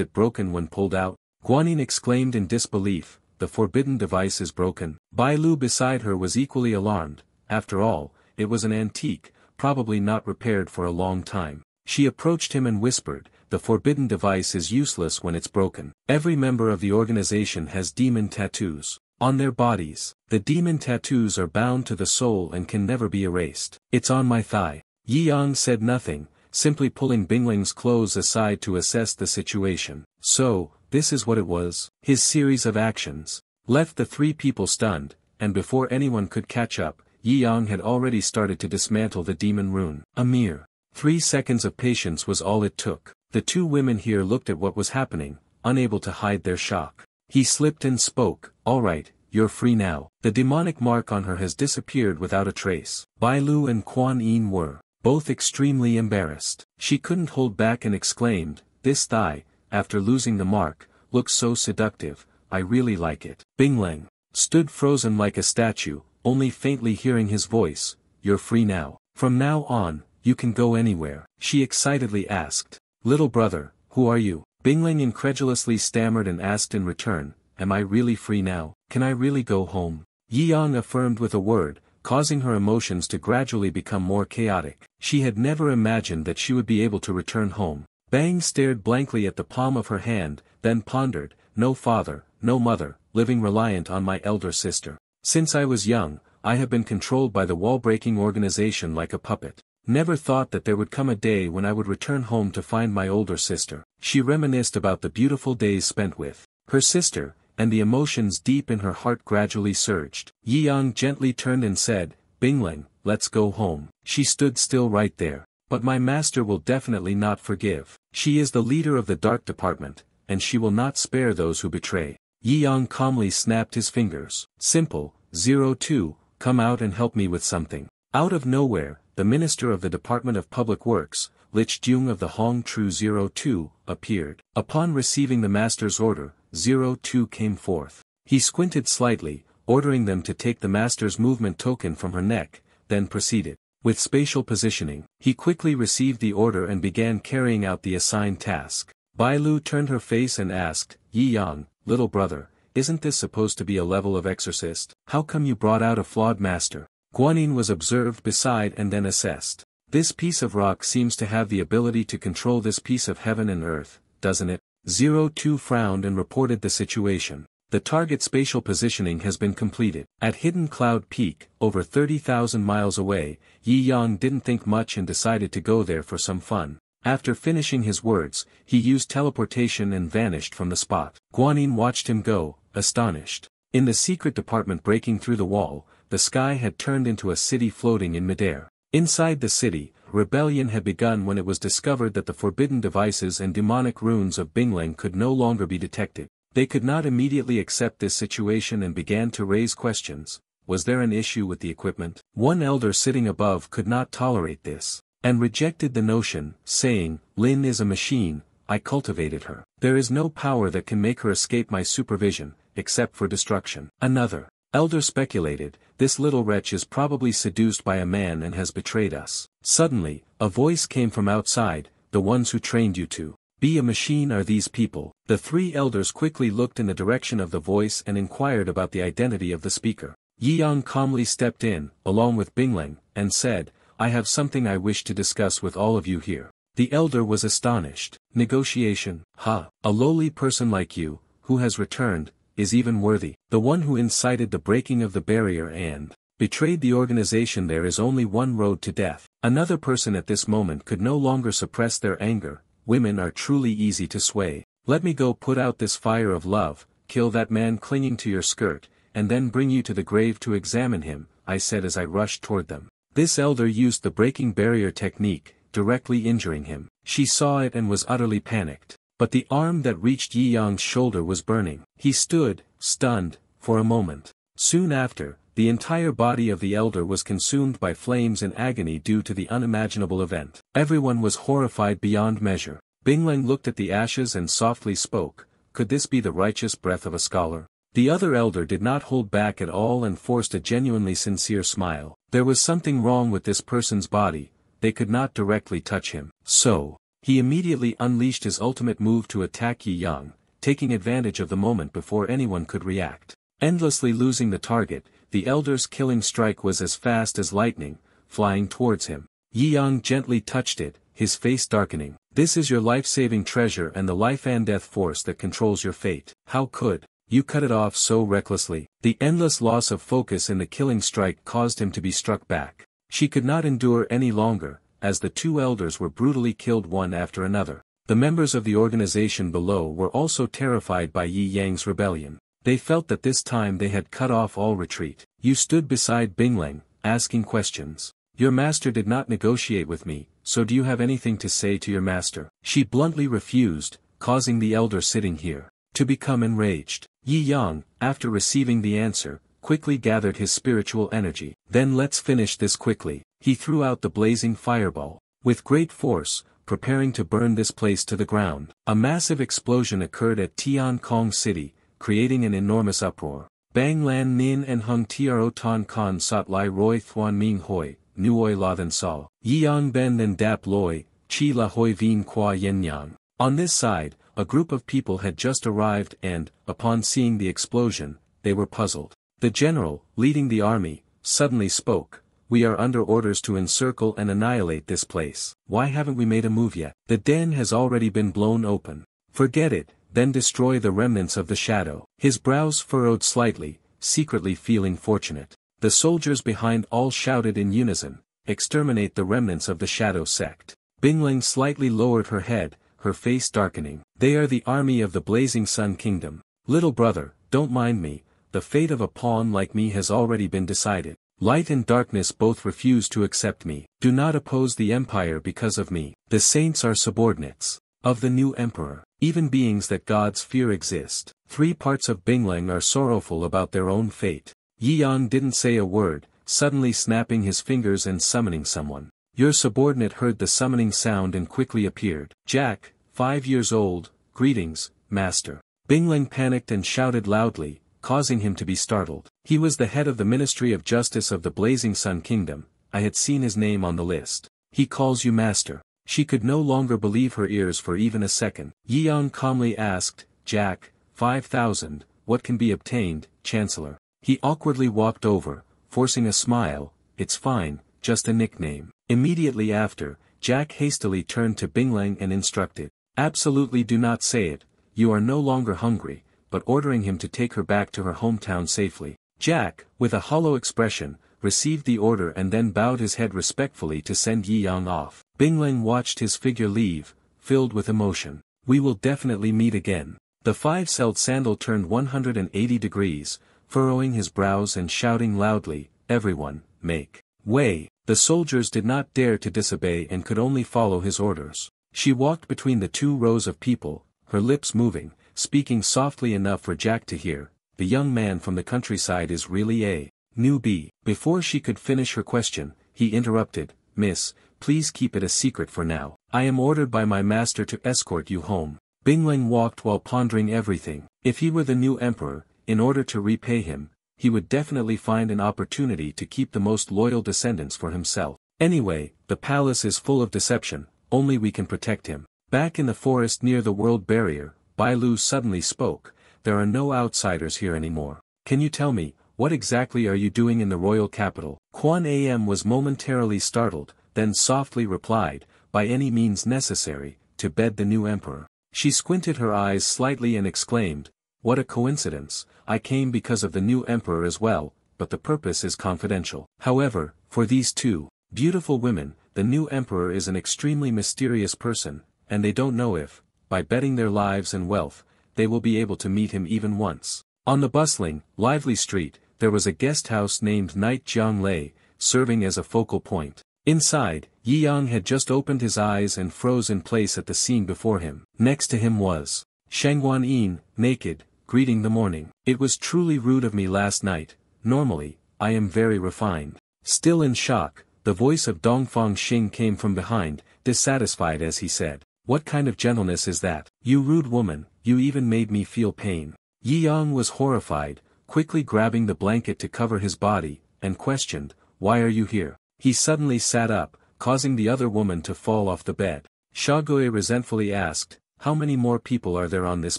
it broken when pulled out?" Guanyin exclaimed in disbelief, "The forbidden device is broken." Bai Lu beside her was equally alarmed. After all, it was an antique, probably not repaired for a long time. She approached him and whispered, "The forbidden device is useless when it's broken. Every member of the organization has demon tattoos on their bodies. The demon tattoos are bound to the soul and can never be erased. It's on my thigh." Yi Yang said nothing, simply pulling Bingling's clothes aside to assess the situation. So, this is what it was. His series of actions left the three people stunned, and before anyone could catch up, Yi Yang had already started to dismantle the demon rune. A mere 3 seconds of patience was all it took. The two women here looked at what was happening, unable to hide their shock. He slipped and spoke, "All right, you're free now." The demonic mark on her has disappeared without a trace. Bai Lu and Kuan Yin were both extremely embarrassed. She couldn't hold back and exclaimed, "This thigh, after losing the mark, looks so seductive, I really like it." Bingleng stood frozen like a statue, only faintly hearing his voice, "You're free now. From now on, you can go anywhere." She excitedly asked, "Little brother, who are you?" Bingleng incredulously stammered and asked in return, "Am I really free now? Can I really go home?" Yi Yang affirmed with a word, causing her emotions to gradually become more chaotic. She had never imagined that she would be able to return home. Bang stared blankly at the palm of her hand, then pondered, "No father, no mother, living reliant on my elder sister. Since I was young, I have been controlled by the wall-breaking organization like a puppet. Never thought that there would come a day when I would return home to find my older sister." She reminisced about the beautiful days spent with her sister, and the emotions deep in her heart gradually surged. Yi Yang gently turned and said, "Bingleng, let's go home." She stood still right there. "But my master will definitely not forgive. She is the leader of the dark department, and she will not spare those who betray." Yi Yang calmly snapped his fingers. "Simple, 02, come out and help me with something." Out of nowhere, the Minister of the Department of Public Works, Lich Jung of the Hong Tru 02, appeared. Upon receiving the master's order, 02 came forth. He squinted slightly, ordering them to take the master's movement token from her neck, then proceeded. With spatial positioning, he quickly received the order and began carrying out the assigned task. Bai Lu turned her face and asked, "Yi Yang, little brother, isn't this supposed to be a level of exorcist? How come you brought out a flawed master?" Guanyin was observed beside and then assessed. "This piece of rock seems to have the ability to control this piece of heaven and earth, doesn't it?" 02 frowned and reported the situation. "The target spatial positioning has been completed." At Hidden Cloud Peak, over 30,000 miles away, Yi Yang didn't think much and decided to go there for some fun. After finishing his words, he used teleportation and vanished from the spot. Guanyin watched him go, astonished. In the secret department breaking through the wall, the sky had turned into a city floating in midair. Inside the city, rebellion had begun when it was discovered that the forbidden devices and demonic runes of Bingleng could no longer be detected. They could not immediately accept this situation and began to raise questions. Was there an issue with the equipment? One elder sitting above could not tolerate this, and rejected the notion, saying, "Lin is a machine, I cultivated her. There is no power that can make her escape my supervision, except for destruction." Another elder speculated, "This little wretch is probably seduced by a man and has betrayed us." Suddenly, a voice came from outside, "The ones who trained you to be a machine are these people." The three elders quickly looked in the direction of the voice and inquired about the identity of the speaker. Yi Yang calmly stepped in, along with Bingleng, and said, "I have something I wish to discuss with all of you here." The elder was astonished. "Negotiation? Ha! A lowly person like you, who has returned, is even worthy. The one who incited the breaking of the barrier and betrayed the organization. There is only one road to death." Another person at this moment could no longer suppress their anger. "Women are truly easy to sway. Let me go put out this fire of love, kill that man clinging to your skirt, and then bring you to the grave to examine him," I said as I rushed toward them. This elder used the breaking barrier technique, directly injuring him. She saw it and was utterly panicked. But the arm that reached Yi Yang's shoulder was burning. He stood, stunned, for a moment. Soon after, the entire body of the elder was consumed by flames in agony due to the unimaginable event. Everyone was horrified beyond measure. Bingleng looked at the ashes and softly spoke, "Could this be the righteous breath of a scholar?" The other elder did not hold back at all and forced a genuinely sincere smile. There was something wrong with this person's body, they could not directly touch him. So, he immediately unleashed his ultimate move to attack Yi Yang, taking advantage of the moment before anyone could react. Endlessly losing the target, the elder's killing strike was as fast as lightning, flying towards him. Yi Yang gently touched it, his face darkening. "This is your life-saving treasure and the life and death force that controls your fate. How could you cut it off so recklessly?" The endless loss of focus in the killing strike caused him to be struck back. She could not endure any longer, as the two elders were brutally killed one after another. The members of the organization below were also terrified by Yi Yang's rebellion. They felt that this time they had cut off all retreat. You stood beside Bingleng, asking questions. "Your master did not negotiate with me, so do you have anything to say to your master?" She bluntly refused, causing the elder sitting here to become enraged. Yi Yang, after receiving the answer, quickly gathered his spiritual energy. Then let's finish this quickly. He threw out the blazing fireball. With great force, preparing to burn this place to the ground. A massive explosion occurred at Tian Kong City, creating an enormous uproar. Bang Lan Nin and Hung Tro Ton Kon Sot Lai Roi Thuan Ming Hoi, Nuoi La Than Sao, Yi Yang Ben Then Dap Loi, Chi La Hoi Vien Qua Yen Yang. On this side, a group of people had just arrived and, upon seeing the explosion, they were puzzled. The general, leading the army, suddenly spoke. We are under orders to encircle and annihilate this place. Why haven't we made a move yet? The den has already been blown open. Forget it, then destroy the remnants of the shadow. His brows furrowed slightly, secretly feeling fortunate. The soldiers behind all shouted in unison, exterminate the remnants of the shadow sect. Bingling slightly lowered her head, her face darkening. They are the army of the Blazing Sun Kingdom. Little brother, don't mind me, the fate of a pawn like me has already been decided. Light and darkness both refuse to accept me. Do not oppose the empire because of me. The saints are subordinates of the new emperor. Even beings that gods fear exist. 3 parts of Bingling are sorrowful about their own fate. Yi Yang didn't say a word, suddenly snapping his fingers and summoning someone. Your subordinate heard the summoning sound and quickly appeared. Jack, 5 years old, greetings, master. Bingling panicked and shouted loudly, causing him to be startled. He was the head of the Ministry of Justice of the Blazing Sun Kingdom. I had seen his name on the list. He calls you master. She could no longer believe her ears for even a second. Yi Yang calmly asked, Jack, 5,000, what can be obtained, Chancellor? He awkwardly walked over, forcing a smile. It's fine, just a nickname. Immediately after, Jack hastily turned to Bingling and instructed. Absolutely do not say it, you are no longer hungry, but ordering him to take her back to her hometown safely. Jack, with a hollow expression, received the order and then bowed his head respectfully to send Yi Yang off. Bingling watched his figure leave, filled with emotion. We will definitely meet again. The 5-celled sandal turned 180 degrees, furrowing his brows and shouting loudly, everyone, make way. The soldiers did not dare to disobey and could only follow his orders. She walked between the 2 rows of people, her lips moving, speaking softly enough for Jack to hear. The young man from the countryside is really a newbie. Before she could finish her question, he interrupted, Miss, please keep it a secret for now. I am ordered by my master to escort you home. Bingling walked while pondering everything. If he were the new emperor, in order to repay him, he would definitely find an opportunity to keep the most loyal descendants for himself. Anyway, the palace is full of deception, only we can protect him. Back in the forest near the world barrier, Bai Lu suddenly spoke, there are no outsiders here anymore. Can you tell me, what exactly are you doing in the royal capital? Quan Am was momentarily startled, then softly replied, by any means necessary, to bed the new emperor. She squinted her eyes slightly and exclaimed, what a coincidence, I came because of the new emperor as well, but the purpose is confidential. However, for these 2 beautiful women, the new emperor is an extremely mysterious person, and they don't know if, by betting their lives and wealth, they will be able to meet him even once. On the bustling, lively street, there was a guest house named Knight Jiang Lei, serving as a focal point. Inside, Yi Yang had just opened his eyes and froze in place at the scene before him. Next to him was Shangguan Yin, naked, greeting the morning. It was truly rude of me last night. Normally, I am very refined. Still in shock, the voice of Dongfang Xing came from behind, dissatisfied as he said, what kind of gentleness is that? You rude woman, you even made me feel pain. Yi Yang was horrified, quickly grabbing the blanket to cover his body, and questioned, why are you here? He suddenly sat up, causing the other woman to fall off the bed. Shaogue resentfully asked, how many more people are there on this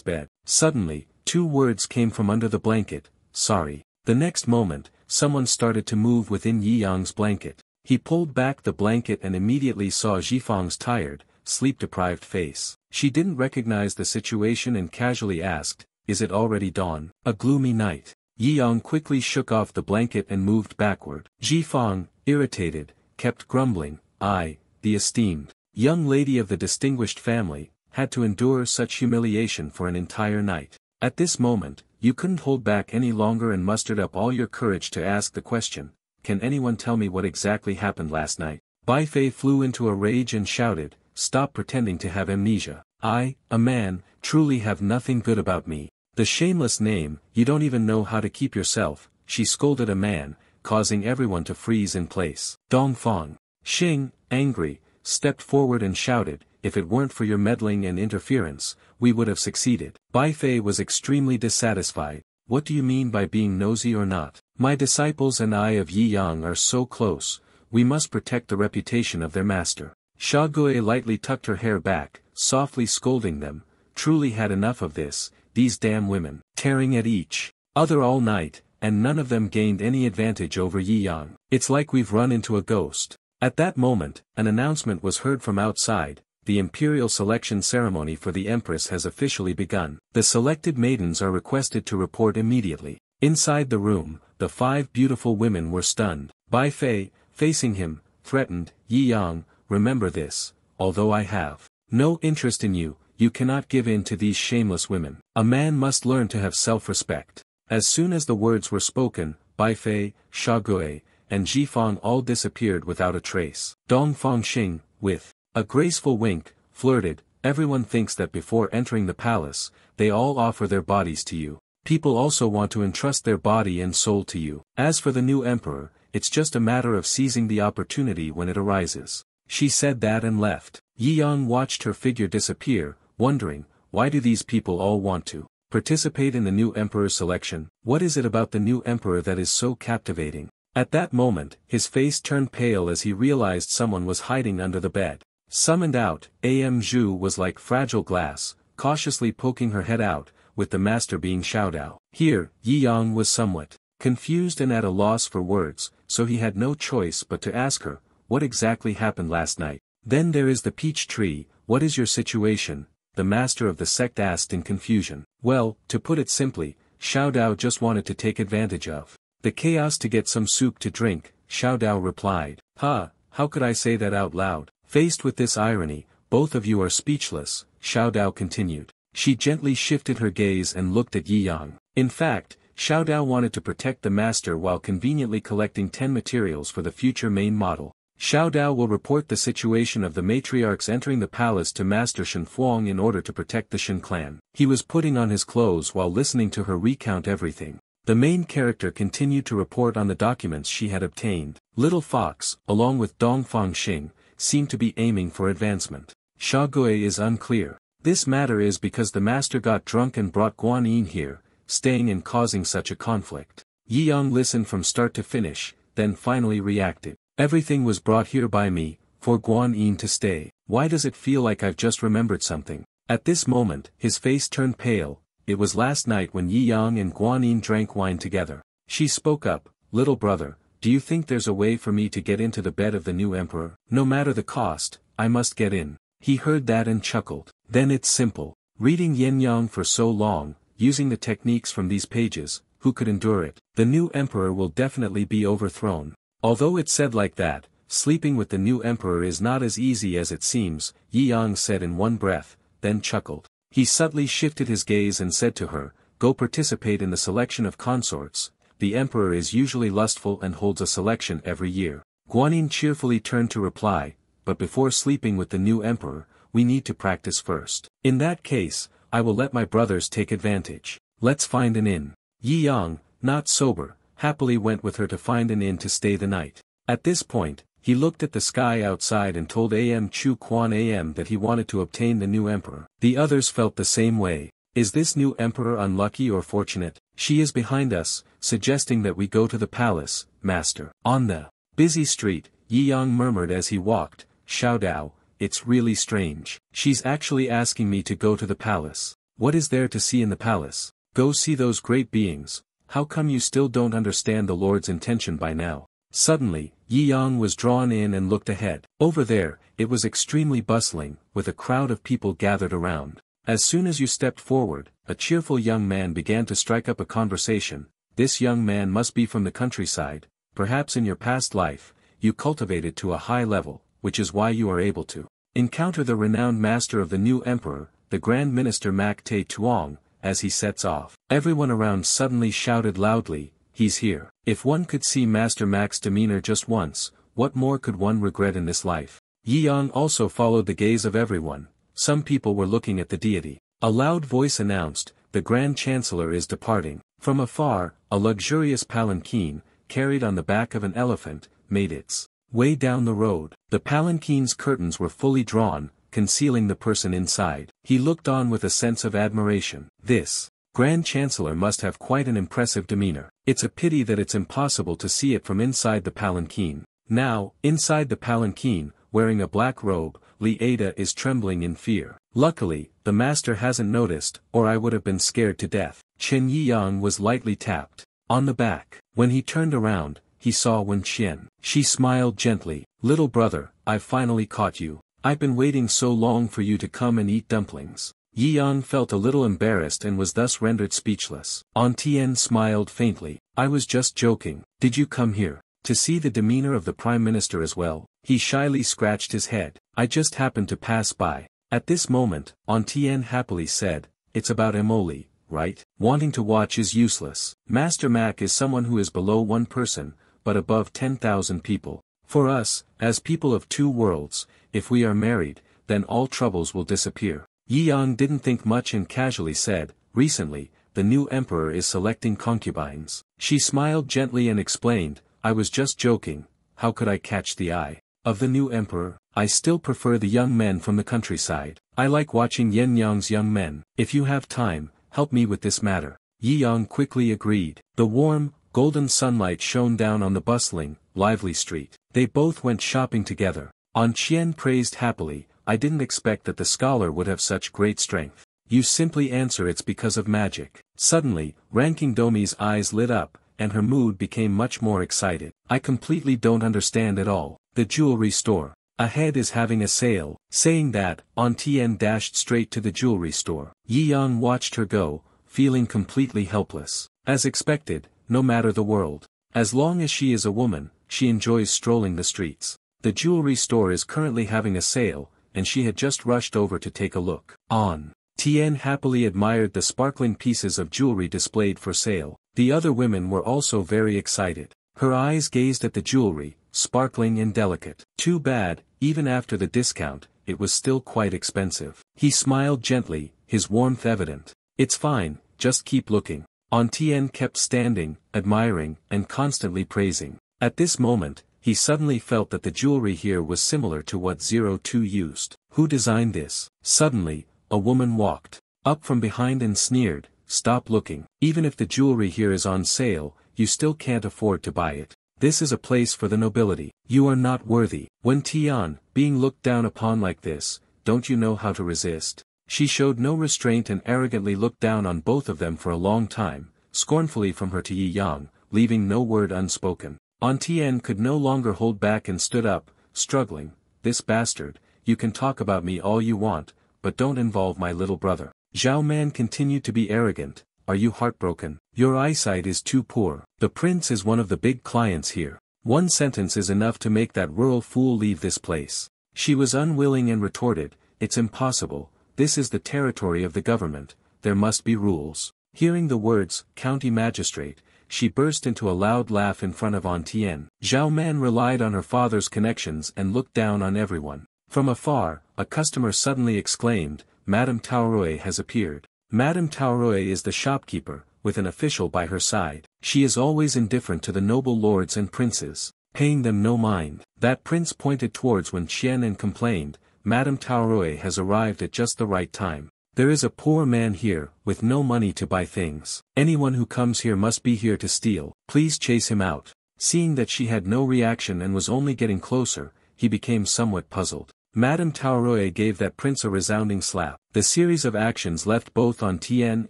bed? Suddenly, 2 words came from under the blanket, sorry. The next moment, someone started to move within Yi Yang's blanket. He pulled back the blanket and immediately saw Zhifang's tired, sleep-deprived face. She didn't recognize the situation and casually asked, is it already dawn? A gloomy night. Yi Yang quickly shook off the blanket and moved backward. Zhifang, irritated, kept grumbling, I, the esteemed young lady of the distinguished family, had to endure such humiliation for an entire night. At this moment, you couldn't hold back any longer and mustered up all your courage to ask the question, can anyone tell me what exactly happened last night? Bai Fei flew into a rage and shouted, stop pretending to have amnesia. I, a man, truly have nothing good about me. The shameless name, you don't even know how to keep yourself, she scolded a man, causing everyone to freeze in place. Dongfang Xing, angry, stepped forward and shouted, if it weren't for your meddling and interference, we would have succeeded. Bai Fei was extremely dissatisfied. What do you mean by being nosy or not? My disciples and I of Yi Yang are so close, we must protect the reputation of their master. Xiaogui lightly tucked her hair back, softly scolding them, truly had enough of this, these damn women, tearing at each other all night, and none of them gained any advantage over Yi Yang. It's like we've run into a ghost. At that moment, an announcement was heard from outside. The imperial selection ceremony for the empress has officially begun. The selected maidens are requested to report immediately. Inside the room, the 5 beautiful women were stunned. Bai Fei, facing him, threatened, Yi Yang, remember this, although I have no interest in you, you cannot give in to these shameless women. A man must learn to have self-respect. As soon as the words were spoken, Bai Fei, Xiaogui, and Jifang all disappeared without a trace. Dongfang Xing, with a graceful wink, flirted, everyone thinks that before entering the palace, they all offer their bodies to you. People also want to entrust their body and soul to you. As for the new emperor, it's just a matter of seizing the opportunity when it arises. She said that and left. Yi Yang watched her figure disappear, wondering, why do these people all want to participate in the new emperor's selection? What is it about the new emperor that is so captivating? At that moment, his face turned pale as he realized someone was hiding under the bed. Summoned out, Zhu was like fragile glass, cautiously poking her head out, with the master being Xiaodao. Here, Yi Yang was somewhat confused and at a loss for words, so he had no choice but to ask her, what exactly happened last night? Then there is the peach tree, what is your situation? The master of the sect asked in confusion. Well, to put it simply, Xiaodao just wanted to take advantage of the chaos to get some soup to drink, Xiaodao replied. How could I say that out loud? Faced with this irony, both of you are speechless, Xiaodao continued. She gently shifted her gaze and looked at Yi Yang. In fact, Xiaodao wanted to protect the master while conveniently collecting 10 materials for the future main model. Xiaodao will report the situation of the matriarchs entering the palace to Master Shen Fuang in order to protect the Shen clan. He was putting on his clothes while listening to her recount everything. The main character continued to report on the documents she had obtained. Little Fox, along with Dongfang Xing, seemed to be aiming for advancement. Xiaogui is unclear. This matter is because the master got drunk and brought Guan Yin here, staying and causing such a conflict. Yi Yang listened from start to finish, then finally reacted. Everything was brought here by me, for Guan Yin to stay. Why does it feel like I've just remembered something? At this moment, his face turned pale. It was last night when Yi Yang and Guan Yin drank wine together. She spoke up, little brother, do you think there's a way for me to get into the bed of the new emperor? No matter the cost, I must get in. He heard that and chuckled. Then it's simple. Reading Yin Yang for so long, using the techniques from these pages, who could endure it? The new emperor will definitely be overthrown. Although it's said like that, sleeping with the new emperor is not as easy as it seems, Yi Yang said in one breath, then chuckled. He subtly shifted his gaze and said to her, go participate in the selection of consorts. The emperor is usually lustful and holds a selection every year. Guanyin cheerfully turned to reply, but before sleeping with the new emperor, we need to practice first. In that case, I will let my brothers take advantage. Let's find an inn. Yi Yang, not sober, happily went with her to find an inn to stay the night. At this point, he looked at the sky outside and told Chu Quan that he wanted to obtain the new emperor. The others felt the same way. Is this new emperor unlucky or fortunate? She is behind us, suggesting that we go to the palace, master. On the busy street, Yi Yang murmured as he walked, Xiaodao, it's really strange. She's actually asking me to go to the palace. What is there to see in the palace? Go see those great beings. How come you still don't understand the Lord's intention by now? Suddenly, Yi Yang was drawn in and looked ahead. Over there, it was extremely bustling, with a crowd of people gathered around. As soon as you stepped forward, a cheerful young man began to strike up a conversation. This young man must be from the countryside. Perhaps in your past life, you cultivated to a high level, which is why you are able to encounter the renowned master of the new emperor, the Grand Minister Mak Te Tuong, as he sets off. Everyone around suddenly shouted loudly, he's here. If one could see Master Mac's demeanor just once, what more could one regret in this life? Yi Yang also followed the gaze of everyone. Some people were looking at the deity. A loud voice announced, the the Grand Chancellor is departing. From afar, a luxurious palanquin, carried on the back of an elephant, made its way down the road. The palanquin's curtains were fully drawn, concealing the person inside. He looked on with a sense of admiration. This Grand Chancellor must have quite an impressive demeanor. It's a pity that it's impossible to see it from inside the palanquin. Now, inside the palanquin, wearing a black robe, Li-Ada is trembling in fear. Luckily, the master hasn't noticed, or I would have been scared to death. Chen Yiyang was lightly tapped on the back. When he turned around, he saw Wen Qian. She smiled gently. "Little brother, I've finally caught you. I've been waiting so long for you to come and eat dumplings." Yiyang felt a little embarrassed and was thus rendered speechless. An Tian smiled faintly. "I was just joking. Did you come here to see the demeanor of the Prime Minister as well?" He shyly scratched his head. "I just happened to pass by." At this moment, An Tian happily said, "It's about Emoli, right? Wanting to watch is useless. Master Mac is someone who is below one person, but above 10,000 people. For us, as people of two worlds, if we are married, then all troubles will disappear." Yiyang didn't think much and casually said, "Recently, the new emperor is selecting concubines." She smiled gently and explained, "I was just joking. How could I catch the eye of the new emperor? I still prefer the young men from the countryside. I like watching Yanyang's young men. If you have time, help me with this matter." Yiyang quickly agreed. The warm, golden sunlight shone down on the bustling, lively street. They both went shopping together. An Qian praised happily, "I didn't expect that the scholar would have such great strength. You simply answer it's because of magic." Suddenly, Ranking Domi's eyes lit up, and her mood became much more excited. "I completely don't understand at all. The jewelry store ahead is having a sale." Saying that, An Tian dashed straight to the jewelry store. Yiyang watched her go, feeling completely helpless. As expected, no matter the world. As long as she is a woman, she enjoys strolling the streets. The jewelry store is currently having a sale, and she had just rushed over to take a look. An Tian happily admired the sparkling pieces of jewelry displayed for sale. The other women were also very excited. Her eyes gazed at the jewelry, sparkling and delicate. Too bad, even after the discount, it was still quite expensive. He smiled gently, his warmth evident. "It's fine, just keep looking." An Tian kept standing, admiring, and constantly praising. At this moment, he suddenly felt that the jewelry here was similar to what 02 used. Who designed this? Suddenly, a woman walked up from behind and sneered, "Stop looking. Even if the jewelry here is on sale, you still can't afford to buy it. This is a place for the nobility. You are not worthy." Wen Tian, being looked down upon like this, don't you know how to resist? She showed no restraint and arrogantly looked down on both of them for a long time, scornfully from her to Yiyang, leaving no word unspoken. An Tian could no longer hold back and stood up, struggling. "This bastard, you can talk about me all you want, but don't involve my little brother." Zhao Man continued to be arrogant. "Are you heartbroken? Your eyesight is too poor. The prince is one of the big clients here. One sentence is enough to make that rural fool leave this place." She was unwilling and retorted, "It's impossible. This is the territory of the government. There must be rules." Hearing the words, "county magistrate," she burst into a loud laugh in front of An Tian. Zhao Man relied on her father's connections and looked down on everyone. From afar, a customer suddenly exclaimed, "Madame Taoroi has appeared." Madame Taoroi is the shopkeeper, with an official by her side. She is always indifferent to the noble lords and princes, paying them no mind. That prince pointed towards Wen Qian and complained, "Madame Taoroi has arrived at just the right time. There is a poor man here, with no money to buy things. Anyone who comes here must be here to steal. Please chase him out." Seeing that she had no reaction and was only getting closer, he became somewhat puzzled. Madame Taoroi gave that prince a resounding slap. The series of actions left both An Tian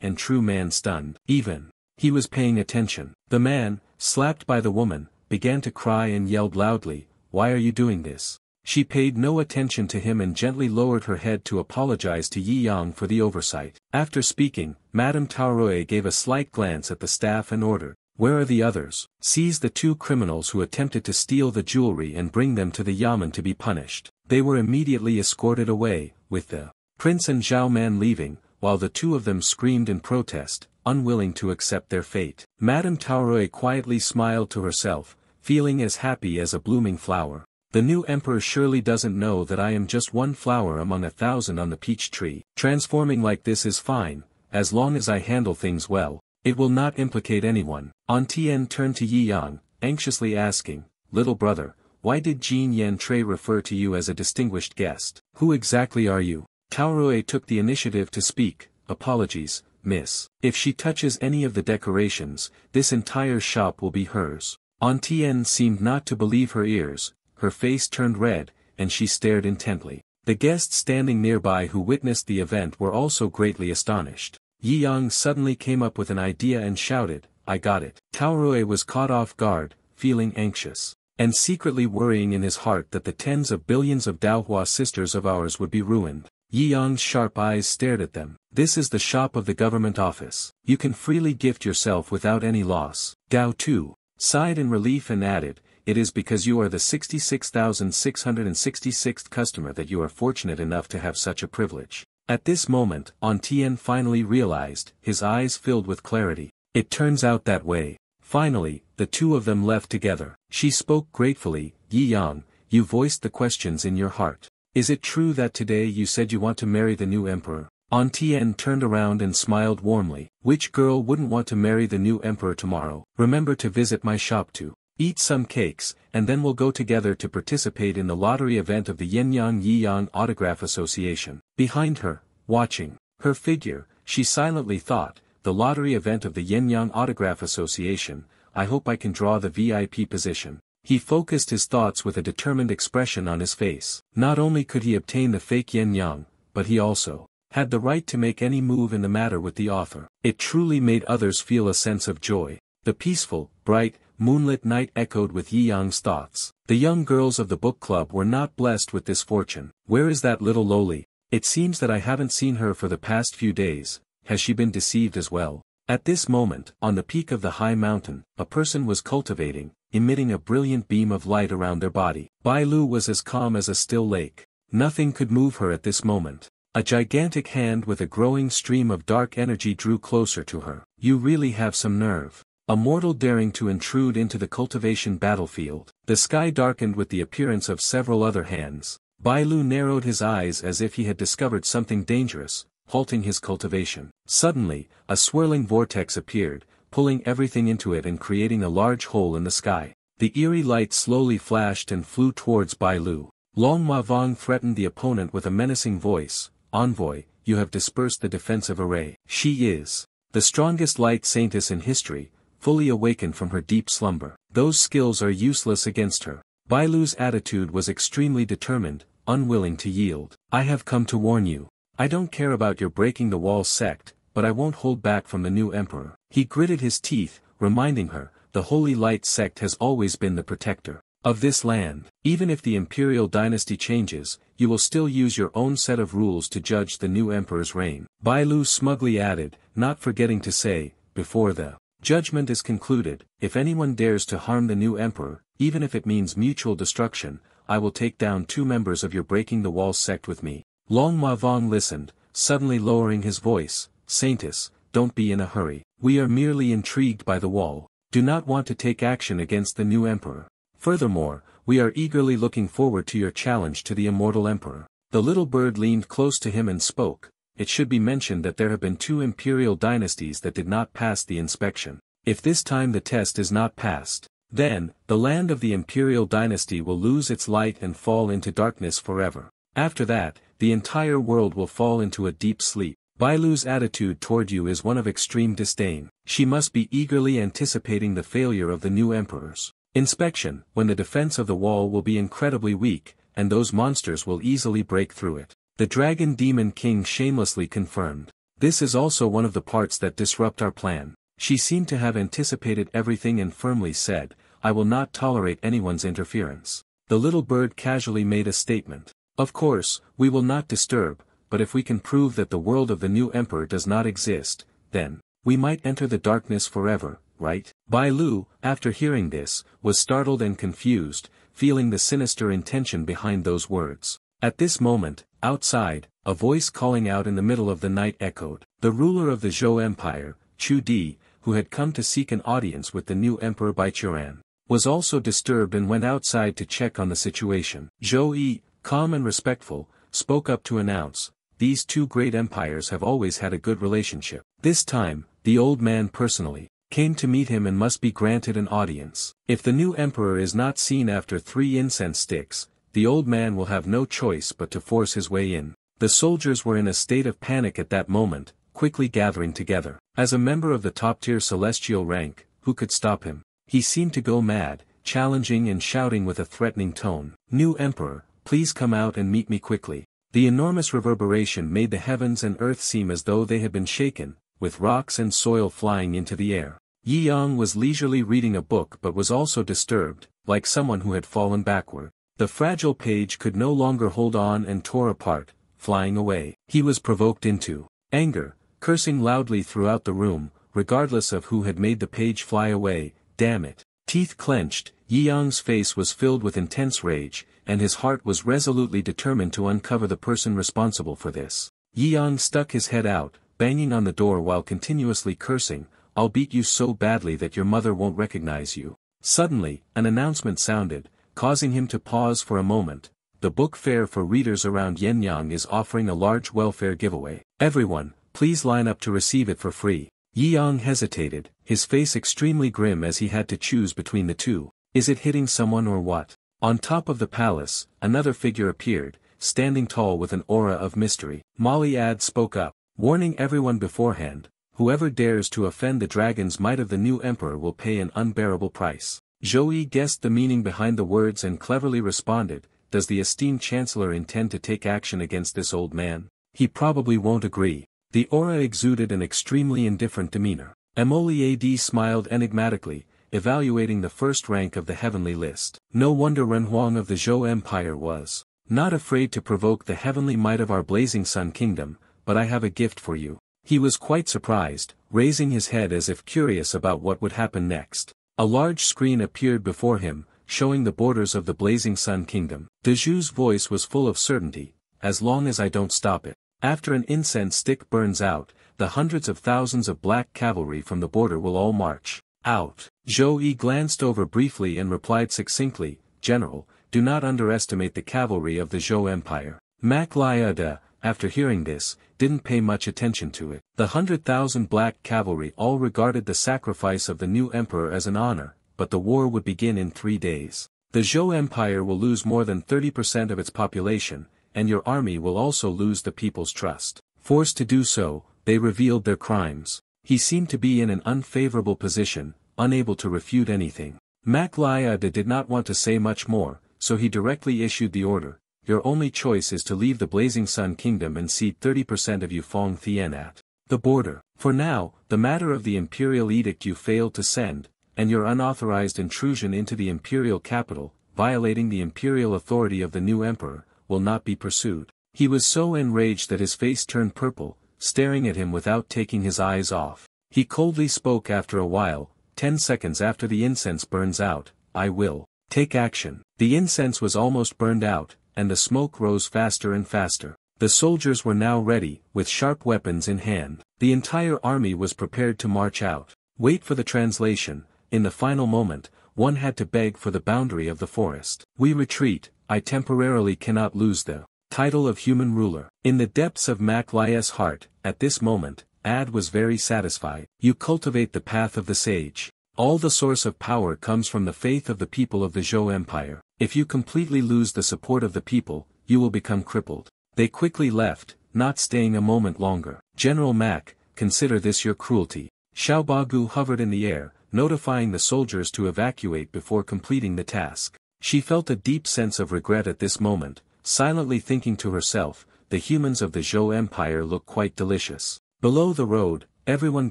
and True Man stunned. Even he was paying attention. The man, slapped by the woman, began to cry and yelled loudly, "Why are you doing this?" She paid no attention to him and gently lowered her head to apologize to Yiyang for the oversight. After speaking, Madame Taoroi gave a slight glance at the staff and ordered, "Where are the others? Seize the two criminals who attempted to steal the jewelry and bring them to the Yamen to be punished." They were immediately escorted away, with the prince and Zhao Man leaving, while the two of them screamed in protest, unwilling to accept their fate. Madame Taoroi quietly smiled to herself, feeling as happy as a blooming flower. "The new emperor surely doesn't know that I am just one flower among 1,000 on the peach tree. Transforming like this is fine, as long as I handle things well, it will not implicate anyone. An Tien turned to Yi Yang, anxiously asking, "Little brother, why did Jin Yan Trey refer to you as a distinguished guest? Who exactly are you?" Taorue took the initiative to speak. "Apologies, miss. If she touches any of the decorations, this entire shop will be hers." An Tien seemed not to believe her ears, her face turned red, and she stared intently. The guests standing nearby who witnessed the event were also greatly astonished. Yi Yang suddenly came up with an idea and shouted, "I got it." Taorue was caught off guard, feeling anxious, and secretly worrying in his heart that the tens of billions of Daohua sisters of ours would be ruined. Yi Yang's sharp eyes stared at them. "This is the shop of the government office. You can freely gift yourself without any loss." Dao Tu sighed in relief and added, "It is because you are the 66,666th customer that you are fortunate enough to have such a privilege." At this moment, An Tien finally realized, his eyes filled with clarity. "It turns out that way." Finally, the two of them left together. She spoke gratefully, "Yi Yang, you voiced the questions in your heart. Is it true that today you said you want to marry the new emperor?" An Tien turned around and smiled warmly. "Which girl wouldn't want to marry the new emperor tomorrow? Remember to visit my shop to eat some cakes, and then we'll go together to participate in the lottery event of the Yenyang Yiyang Autograph Association." Behind her, watching her figure, she silently thought, "The lottery event of the Yenyang Autograph Association, I hope I can draw the VIP position." He focused his thoughts with a determined expression on his face. Not only could he obtain the fake Yenyang, but he also had the right to make any move in the matter with the author. It truly made others feel a sense of joy. The peaceful, bright, moonlit night echoed with Yi Yang's thoughts. The young girls of the book club were not blessed with this fortune. "Where is that little loli? It seems that I haven't seen her for the past few days. Has she been deceived as well?" At this moment, on the peak of the high mountain, a person was cultivating, emitting a brilliant beam of light around their body. Bai Lu was as calm as a still lake. Nothing could move her at this moment. A gigantic hand with a growing stream of dark energy drew closer to her. "You really have some nerve. A mortal daring to intrude into the cultivation battlefield." The sky darkened with the appearance of several other hands. Bai Lu narrowed his eyes as if he had discovered something dangerous, halting his cultivation. Suddenly, a swirling vortex appeared, pulling everything into it and creating a large hole in the sky. The eerie light slowly flashed and flew towards Bai Lu. Long Ma Vong threatened the opponent with a menacing voice, "Envoy, you have dispersed the defensive array." She is the strongest light saintess in history, fully awakened from her deep slumber. Those skills are useless against her. Bai Lu's attitude was extremely determined, unwilling to yield. "I have come to warn you. I don't care about your breaking the wall sect, but I won't hold back from the new emperor." He gritted his teeth, reminding her, "The Holy Light sect has always been the protector of this land. Even if the imperial dynasty changes, you will still use your own set of rules to judge the new emperor's reign." Bai Lu smugly added, not forgetting to say, "Before the judgment is concluded, if anyone dares to harm the new emperor, even if it means mutual destruction, I will take down 2 members of your Breaking the Wall sect with me." Long Ma Vong listened, suddenly lowering his voice, "Saintess, don't be in a hurry. We are merely intrigued by the wall. Do not want to take action against the new emperor. Furthermore, we are eagerly looking forward to your challenge to the immortal emperor." The little bird leaned close to him and spoke. "It should be mentioned that there have been 2 imperial dynasties that did not pass the inspection. If this time the test is not passed, then, the land of the imperial dynasty will lose its light and fall into darkness forever. After that, the entire world will fall into a deep sleep." Bai Lu's attitude toward you is one of extreme disdain. She must be eagerly anticipating the failure of the new emperor's inspection, when the defense of the wall will be incredibly weak, and those monsters will easily break through it. The Dragon Demon King shamelessly confirmed. "This is also one of the parts that disrupt our plan." She seemed to have anticipated everything and firmly said, "I will not tolerate anyone's interference." The little bird casually made a statement. "Of course, we will not disturb, but if we can prove that the world of the new emperor does not exist, then, we might enter the darkness forever, right?" Bai Lu, after hearing this, was startled and confused, feeling the sinister intention behind those words. At this moment, outside, a voice calling out in the middle of the night echoed. The ruler of the Zhou Empire, Chu Di, who had come to seek an audience with the new emperor Baichuran, was also disturbed and went outside to check on the situation. Zhou Yi, calm and respectful, spoke up to announce, these two great empires have always had a good relationship. This time, the old man personally came to meet him and must be granted an audience. If the new emperor is not seen after 3 incense sticks, the old man will have no choice but to force his way in. The soldiers were in a state of panic at that moment, quickly gathering together. As a member of the top-tier celestial rank, who could stop him? He seemed to go mad, challenging and shouting with a threatening tone. "New emperor, please come out and meet me quickly." The enormous reverberation made the heavens and earth seem as though they had been shaken, with rocks and soil flying into the air. Yi Yang was leisurely reading a book but was also disturbed, like someone who had fallen backward. The fragile page could no longer hold on and tore apart, flying away. He was provoked into anger, cursing loudly throughout the room, regardless of who had made the page fly away. Damn it. Teeth clenched, Yi Yang's face was filled with intense rage, and his heart was resolutely determined to uncover the person responsible for this. Yi Yang stuck his head out, banging on the door while continuously cursing, "I'll beat you so badly that your mother won't recognize you." Suddenly, an announcement sounded, causing him to pause for a moment. The book fair for readers around Yenyang is offering a large welfare giveaway. Everyone, please line up to receive it for free. Yi Yang hesitated, his face extremely grim as he had to choose between the two. Is it hitting someone or what? On top of the palace, another figure appeared, standing tall with an aura of mystery. Molly Ad spoke up, warning everyone beforehand, "Whoever dares to offend the dragon's might of the new emperor will pay an unbearable price." Zhou guessed the meaning behind the words and cleverly responded, "Does the esteemed chancellor intend to take action against this old man? He probably won't agree." The aura exuded an extremely indifferent demeanor. Emily Ad smiled enigmatically, evaluating the first rank of the heavenly list. No wonder Renhuang of the Zhou Empire was not afraid to provoke the heavenly might of our blazing sun kingdom, but I have a gift for you. He was quite surprised, raising his head as if curious about what would happen next. A large screen appeared before him, showing the borders of the blazing sun kingdom. Deju's voice was full of certainty, "As long as I don't stop it. After an incense stick burns out, the hundreds of thousands of black cavalry from the border will all march out." Zhou glanced over briefly and replied succinctly, "General, do not underestimate the cavalry of the Zhou Empire." Mak Liada, after hearing this, didn't pay much attention to it. The 100,000 black cavalry all regarded the sacrifice of the new emperor as an honor, but the war would begin in 3 days. The Zhou Empire will lose more than 30% of its population, and your army will also lose the people's trust. Forced to do so, they revealed their crimes. He seemed to be in an unfavorable position, unable to refute anything. Mak Liada did not want to say much more, so he directly issued the order, "Your only choice is to leave the Blazing Sun Kingdom and seat 30% of you Fong Thien at the border. For now, the matter of the imperial edict you failed to send, and your unauthorized intrusion into the imperial capital, violating the imperial authority of the new emperor, will not be pursued." He was so enraged that his face turned purple, staring at him without taking his eyes off. He coldly spoke after a while, 10 seconds after the incense burns out, I will take action. The incense was almost burned out, and the smoke rose faster and faster. The soldiers were now ready, with sharp weapons in hand. The entire army was prepared to march out. Wait for the translation. In the final moment, one had to beg for the boundary of the forest. We retreat. I temporarily cannot lose the title of human ruler. In the depths of Mak Lie's heart, at this moment, Ad was very satisfied. You cultivate the path of the sage. All the source of power comes from the faith of the people of the Zhou Empire. If you completely lose the support of the people, you will become crippled. They quickly left, not staying a moment longer. General Mak, consider this your cruelty. Xiao Bagu hovered in the air, notifying the soldiers to evacuate before completing the task. She felt a deep sense of regret at this moment, silently thinking to herself, the humans of the Zhou Empire look quite delicious. Below the road, everyone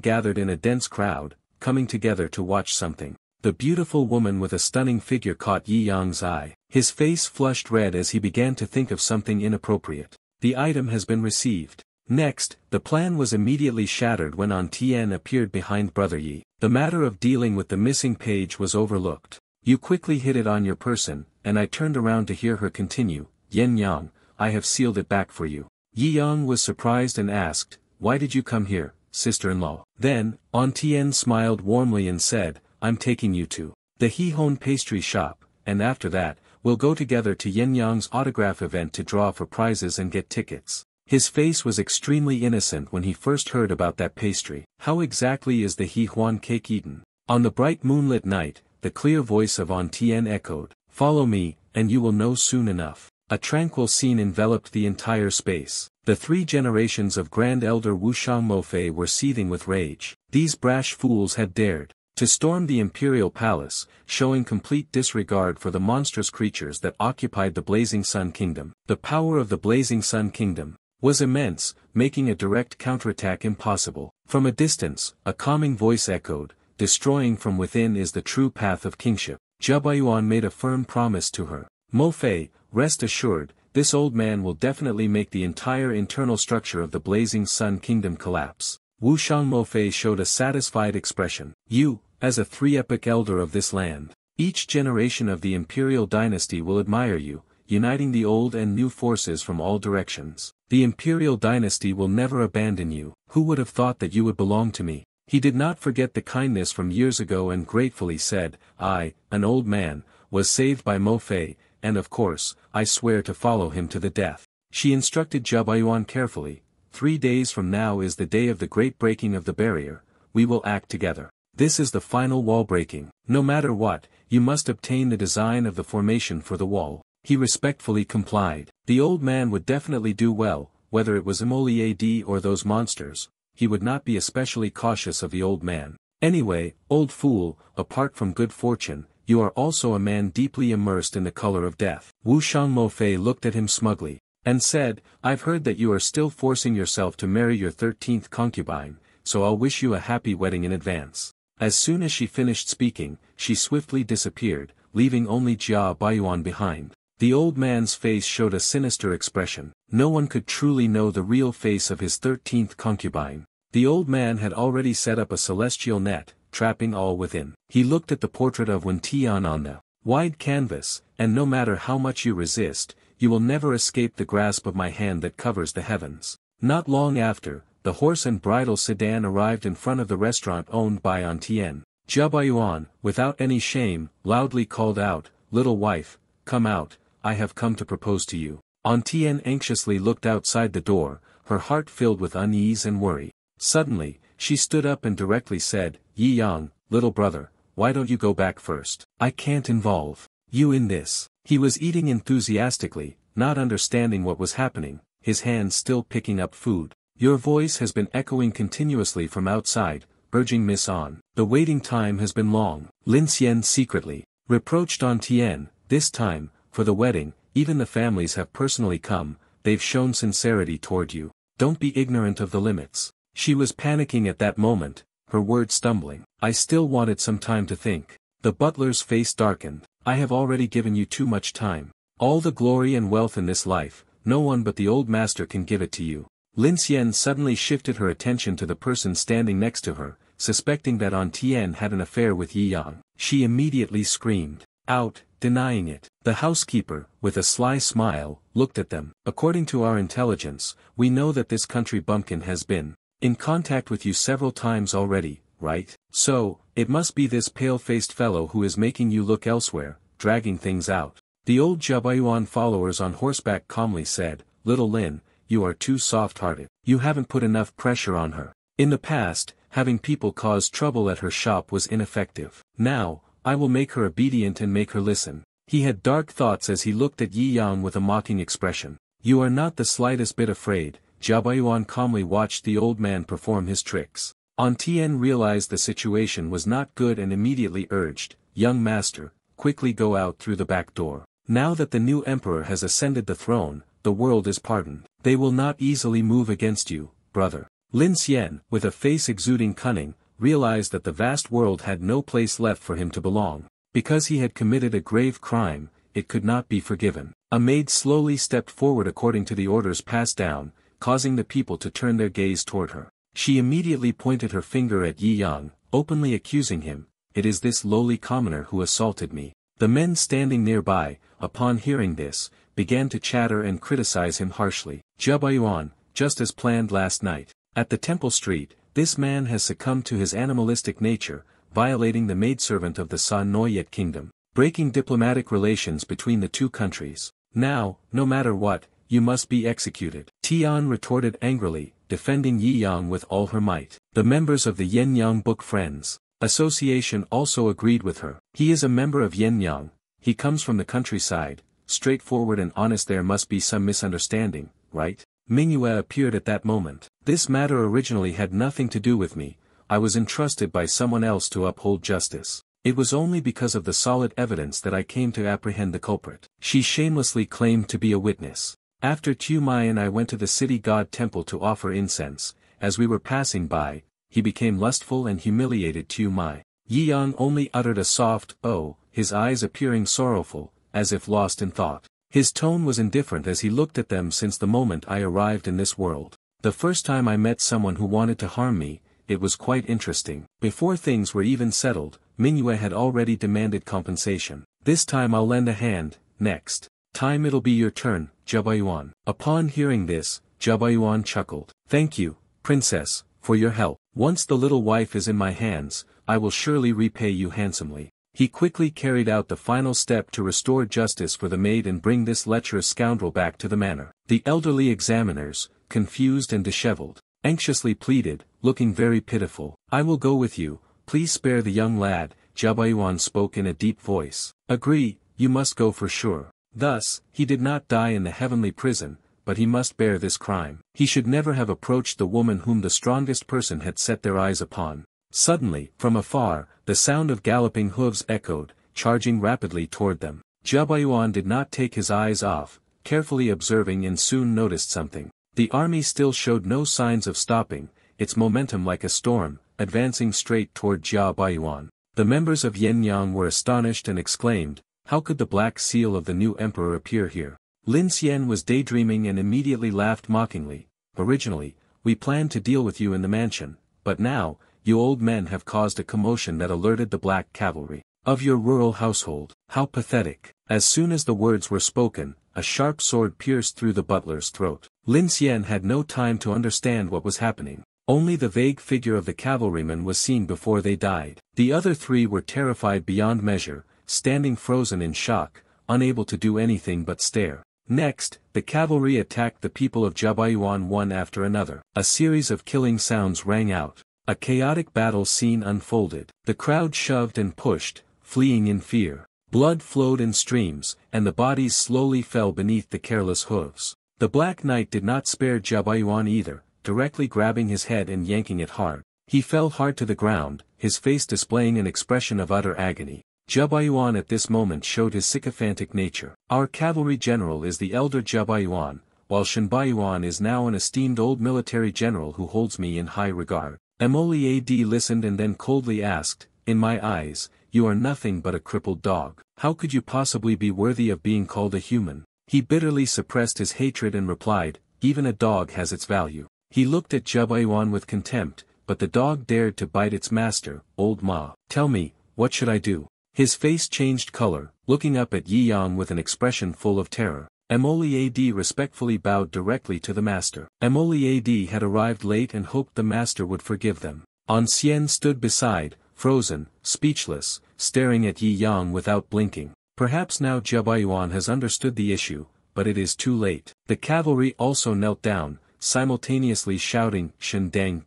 gathered in a dense crowd, coming together to watch something. The beautiful woman with a stunning figure caught Yi Yang's eye. His face flushed red as he began to think of something inappropriate. The item has been received. Next, the plan was immediately shattered when An Tien appeared behind Brother Yi. The matter of dealing with the missing page was overlooked. You quickly hid it on your person, and I turned around to hear her continue, Yen Yang, I have sealed it back for you. Yi Yang was surprised and asked, why did you come here, sister-in-law? Then, An Tien smiled warmly and said, I'm taking you to the He-Hon pastry shop, and after that, we'll go together to Yen Yang's autograph event to draw for prizes and get tickets. His face was extremely innocent when he first heard about that pastry. How exactly is the He-Huan cake eaten? On the bright moonlit night, the clear voice of An Tien echoed, "Follow me, and you will know soon enough." A tranquil scene enveloped the entire space. The 3 generations of Grand Elder Wushang Mofei were seething with rage. These brash fools had dared to storm the imperial palace, showing complete disregard for the monstrous creatures that occupied the Blazing Sun Kingdom. The power of the Blazing Sun Kingdom was immense, making a direct counterattack impossible. From a distance, a calming voice echoed, "Destroying from within is the true path of kingship." Zhao Baiyuan made a firm promise to her. "Mo Fei, rest assured, this old man will definitely make the entire internal structure of the Blazing Sun Kingdom collapse." Wu Shang Mo Fei showed a satisfied expression. "You, as a 3-epoch elder of this land, each generation of the imperial dynasty will admire you, uniting the old and new forces from all directions. The imperial dynasty will never abandon you. Who would have thought that you would belong to me?" He did not forget the kindness from years ago and gratefully said, "I, an old man, was saved by Mo Fei, and of course, I swear to follow him to the death." She instructed Zhao Baiyuan carefully, 3 days from now is the day of the great breaking of the barrier, we will act together. This is the final wall breaking. No matter what, you must obtain the design of the formation for the wall." He respectfully complied. The old man would definitely do well, whether it was Emoliad or those monsters. He would not be especially cautious of the old man. "Anyway, old fool, apart from good fortune, you are also a man deeply immersed in the color of death." Wu Shang Mo Fei looked at him smugly, and said, "I've heard that you are still forcing yourself to marry your 13th concubine, so I'll wish you a happy wedding in advance." As soon as she finished speaking, she swiftly disappeared, leaving only Jia Baiyuan behind. The old man's face showed a sinister expression. No one could truly know the real face of his 13th concubine. The old man had already set up a celestial net, trapping all within. He looked at the portrait of Wen Tian on the wide canvas, and no matter how much you resist, you will never escape the grasp of my hand that covers the heavens. Not long after, the horse and bridle sedan arrived in front of the restaurant owned by An Tien. Zhao Baiyuan, without any shame, loudly called out, "Little wife, come out, I have come to propose to you." An Tien anxiously looked outside the door, her heart filled with unease and worry. Suddenly, she stood up and directly said, "Yi Yang, little brother, why don't you go back first? I can't involve you in this." He was eating enthusiastically, not understanding what was happening, his hands still picking up food. "Your voice has been echoing continuously from outside, urging Miss An. The waiting time has been long." Lin Xian secretly reproached An Tien. "This time, for the wedding, even the families have personally come, they've shown sincerity toward you. Don't be ignorant of the limits." She was panicking at that moment, her words stumbling. "I still wanted some time to think." The butler's face darkened. "I have already given you too much time. All the glory and wealth in this life, no one but the old master can give it to you." Lin Xian suddenly shifted her attention to the person standing next to her, suspecting that An Tien had an affair with Yi Yang. She immediately screamed out, denying it. The housekeeper, with a sly smile, looked at them. "According to our intelligence, we know that this country bumpkin has been in contact with you several times already, right? So, it must be this pale-faced fellow who is making you look elsewhere, dragging things out." The old Zhao Baiyuan followers on horseback calmly said, "Little Lin, you are too soft-hearted. You haven't put enough pressure on her. In the past, having people cause trouble at her shop was ineffective. Now, I will make her obedient and make her listen." He had dark thoughts as he looked at Yi Yang with a mocking expression. "You are not the slightest bit afraid." Zhao Baiyuan calmly watched the old man perform his tricks. An Tien realized the situation was not good and immediately urged, "Young master, quickly go out through the back door. Now that the new emperor has ascended the throne, the world is pardoned. They will not easily move against you, brother." Lin Xian, with a face exuding cunning, realized that the vast world had no place left for him to belong. Because he had committed a grave crime, it could not be forgiven. A maid slowly stepped forward according to the orders passed down, causing the people to turn their gaze toward her. She immediately pointed her finger at Yi Yang, openly accusing him, "It is this lowly commoner who assaulted me." The men standing nearby, upon hearing this, began to chatter and criticize him harshly. "Zhao Baiyuan, just as planned last night. At the temple street, this man has succumbed to his animalistic nature, violating the maidservant of the San Noyet kingdom, breaking diplomatic relations between the two countries. Now, no matter what, you must be executed. Tian retorted angrily, defending Yi Yang with all her might. The members of the Yen Yang Book Friends Association also agreed with her. He is a member of Yen Yang, he comes from the countryside, straightforward and honest. There must be some misunderstanding, right? Mingyue appeared at that moment. This matter originally had nothing to do with me, I was entrusted by someone else to uphold justice. It was only because of the solid evidence that I came to apprehend the culprit. She shamelessly claimed to be a witness. After Tu Mai and I went to the city god temple to offer incense, as we were passing by, he became lustful and humiliated Tu Mai. Yi Yang only uttered a soft, "Oh," his eyes appearing sorrowful, as if lost in thought. His tone was indifferent as he looked at them. Since the moment I arrived in this world, the first time I met someone who wanted to harm me, it was quite interesting. Before things were even settled, Mingyue had already demanded compensation. This time I'll lend a hand, next time it'll be your turn, Zhebayuan. Upon hearing this, Zhebayuan chuckled. Thank you, princess, for your help. Once the little wife is in my hands, I will surely repay you handsomely. He quickly carried out the final step to restore justice for the maid and bring this lecherous scoundrel back to the manor. The elderly examiners, confused and disheveled, anxiously pleaded, looking very pitiful. I will go with you, please spare the young lad, Zhebayuan spoke in a deep voice. Agree, you must go for sure. Thus, he did not die in the heavenly prison, but he must bear this crime. He should never have approached the woman whom the strongest person had set their eyes upon. Suddenly, from afar, the sound of galloping hooves echoed, charging rapidly toward them. Zhebayuan did not take his eyes off, carefully observing, and soon noticed something. The army still showed no signs of stopping, its momentum like a storm, advancing straight toward Zhebayuan. The members of Yen Yang were astonished and exclaimed, how could the black seal of the new emperor appear here? Lin Xian was daydreaming and immediately laughed mockingly. Originally, we planned to deal with you in the mansion, but now, you old men have caused a commotion that alerted the black cavalry of your rural household. How pathetic. As soon as the words were spoken, a sharp sword pierced through the butler's throat. Lin Xian had no time to understand what was happening. Only the vague figure of the cavalryman was seen before they died. The other three were terrified beyond measure, standing frozen in shock, unable to do anything but stare. Next, the cavalry attacked the people of Zhebayuan one after another. A series of killing sounds rang out. A chaotic battle scene unfolded. The crowd shoved and pushed, fleeing in fear. Blood flowed in streams, and the bodies slowly fell beneath the careless hooves. The Black Knight did not spare Zhebayuan either, directly grabbing his head and yanking it hard. He fell hard to the ground, his face displaying an expression of utter agony. Zhebayuan at this moment showed his sycophantic nature. Our cavalry general is the elder Zhebayuan, while Shenbayuan is now an esteemed old military general who holds me in high regard. Moliad listened and then coldly asked, in my eyes, you are nothing but a crippled dog. How could you possibly be worthy of being called a human? He bitterly suppressed his hatred and replied, even a dog has its value. He looked at Zhebayuan with contempt, but the dog dared to bite its master. Old Ma, tell me, what should I do? His face changed color, looking up at Yi Yang with an expression full of terror. Moliad respectfully bowed directly to the master. Moliad had arrived late and hoped the master would forgive them. Ancien stood beside, frozen, speechless, staring at Yi Yang without blinking. Perhaps now Zhebayuan has understood the issue, but it is too late. The cavalry also knelt down, simultaneously shouting, Shendang.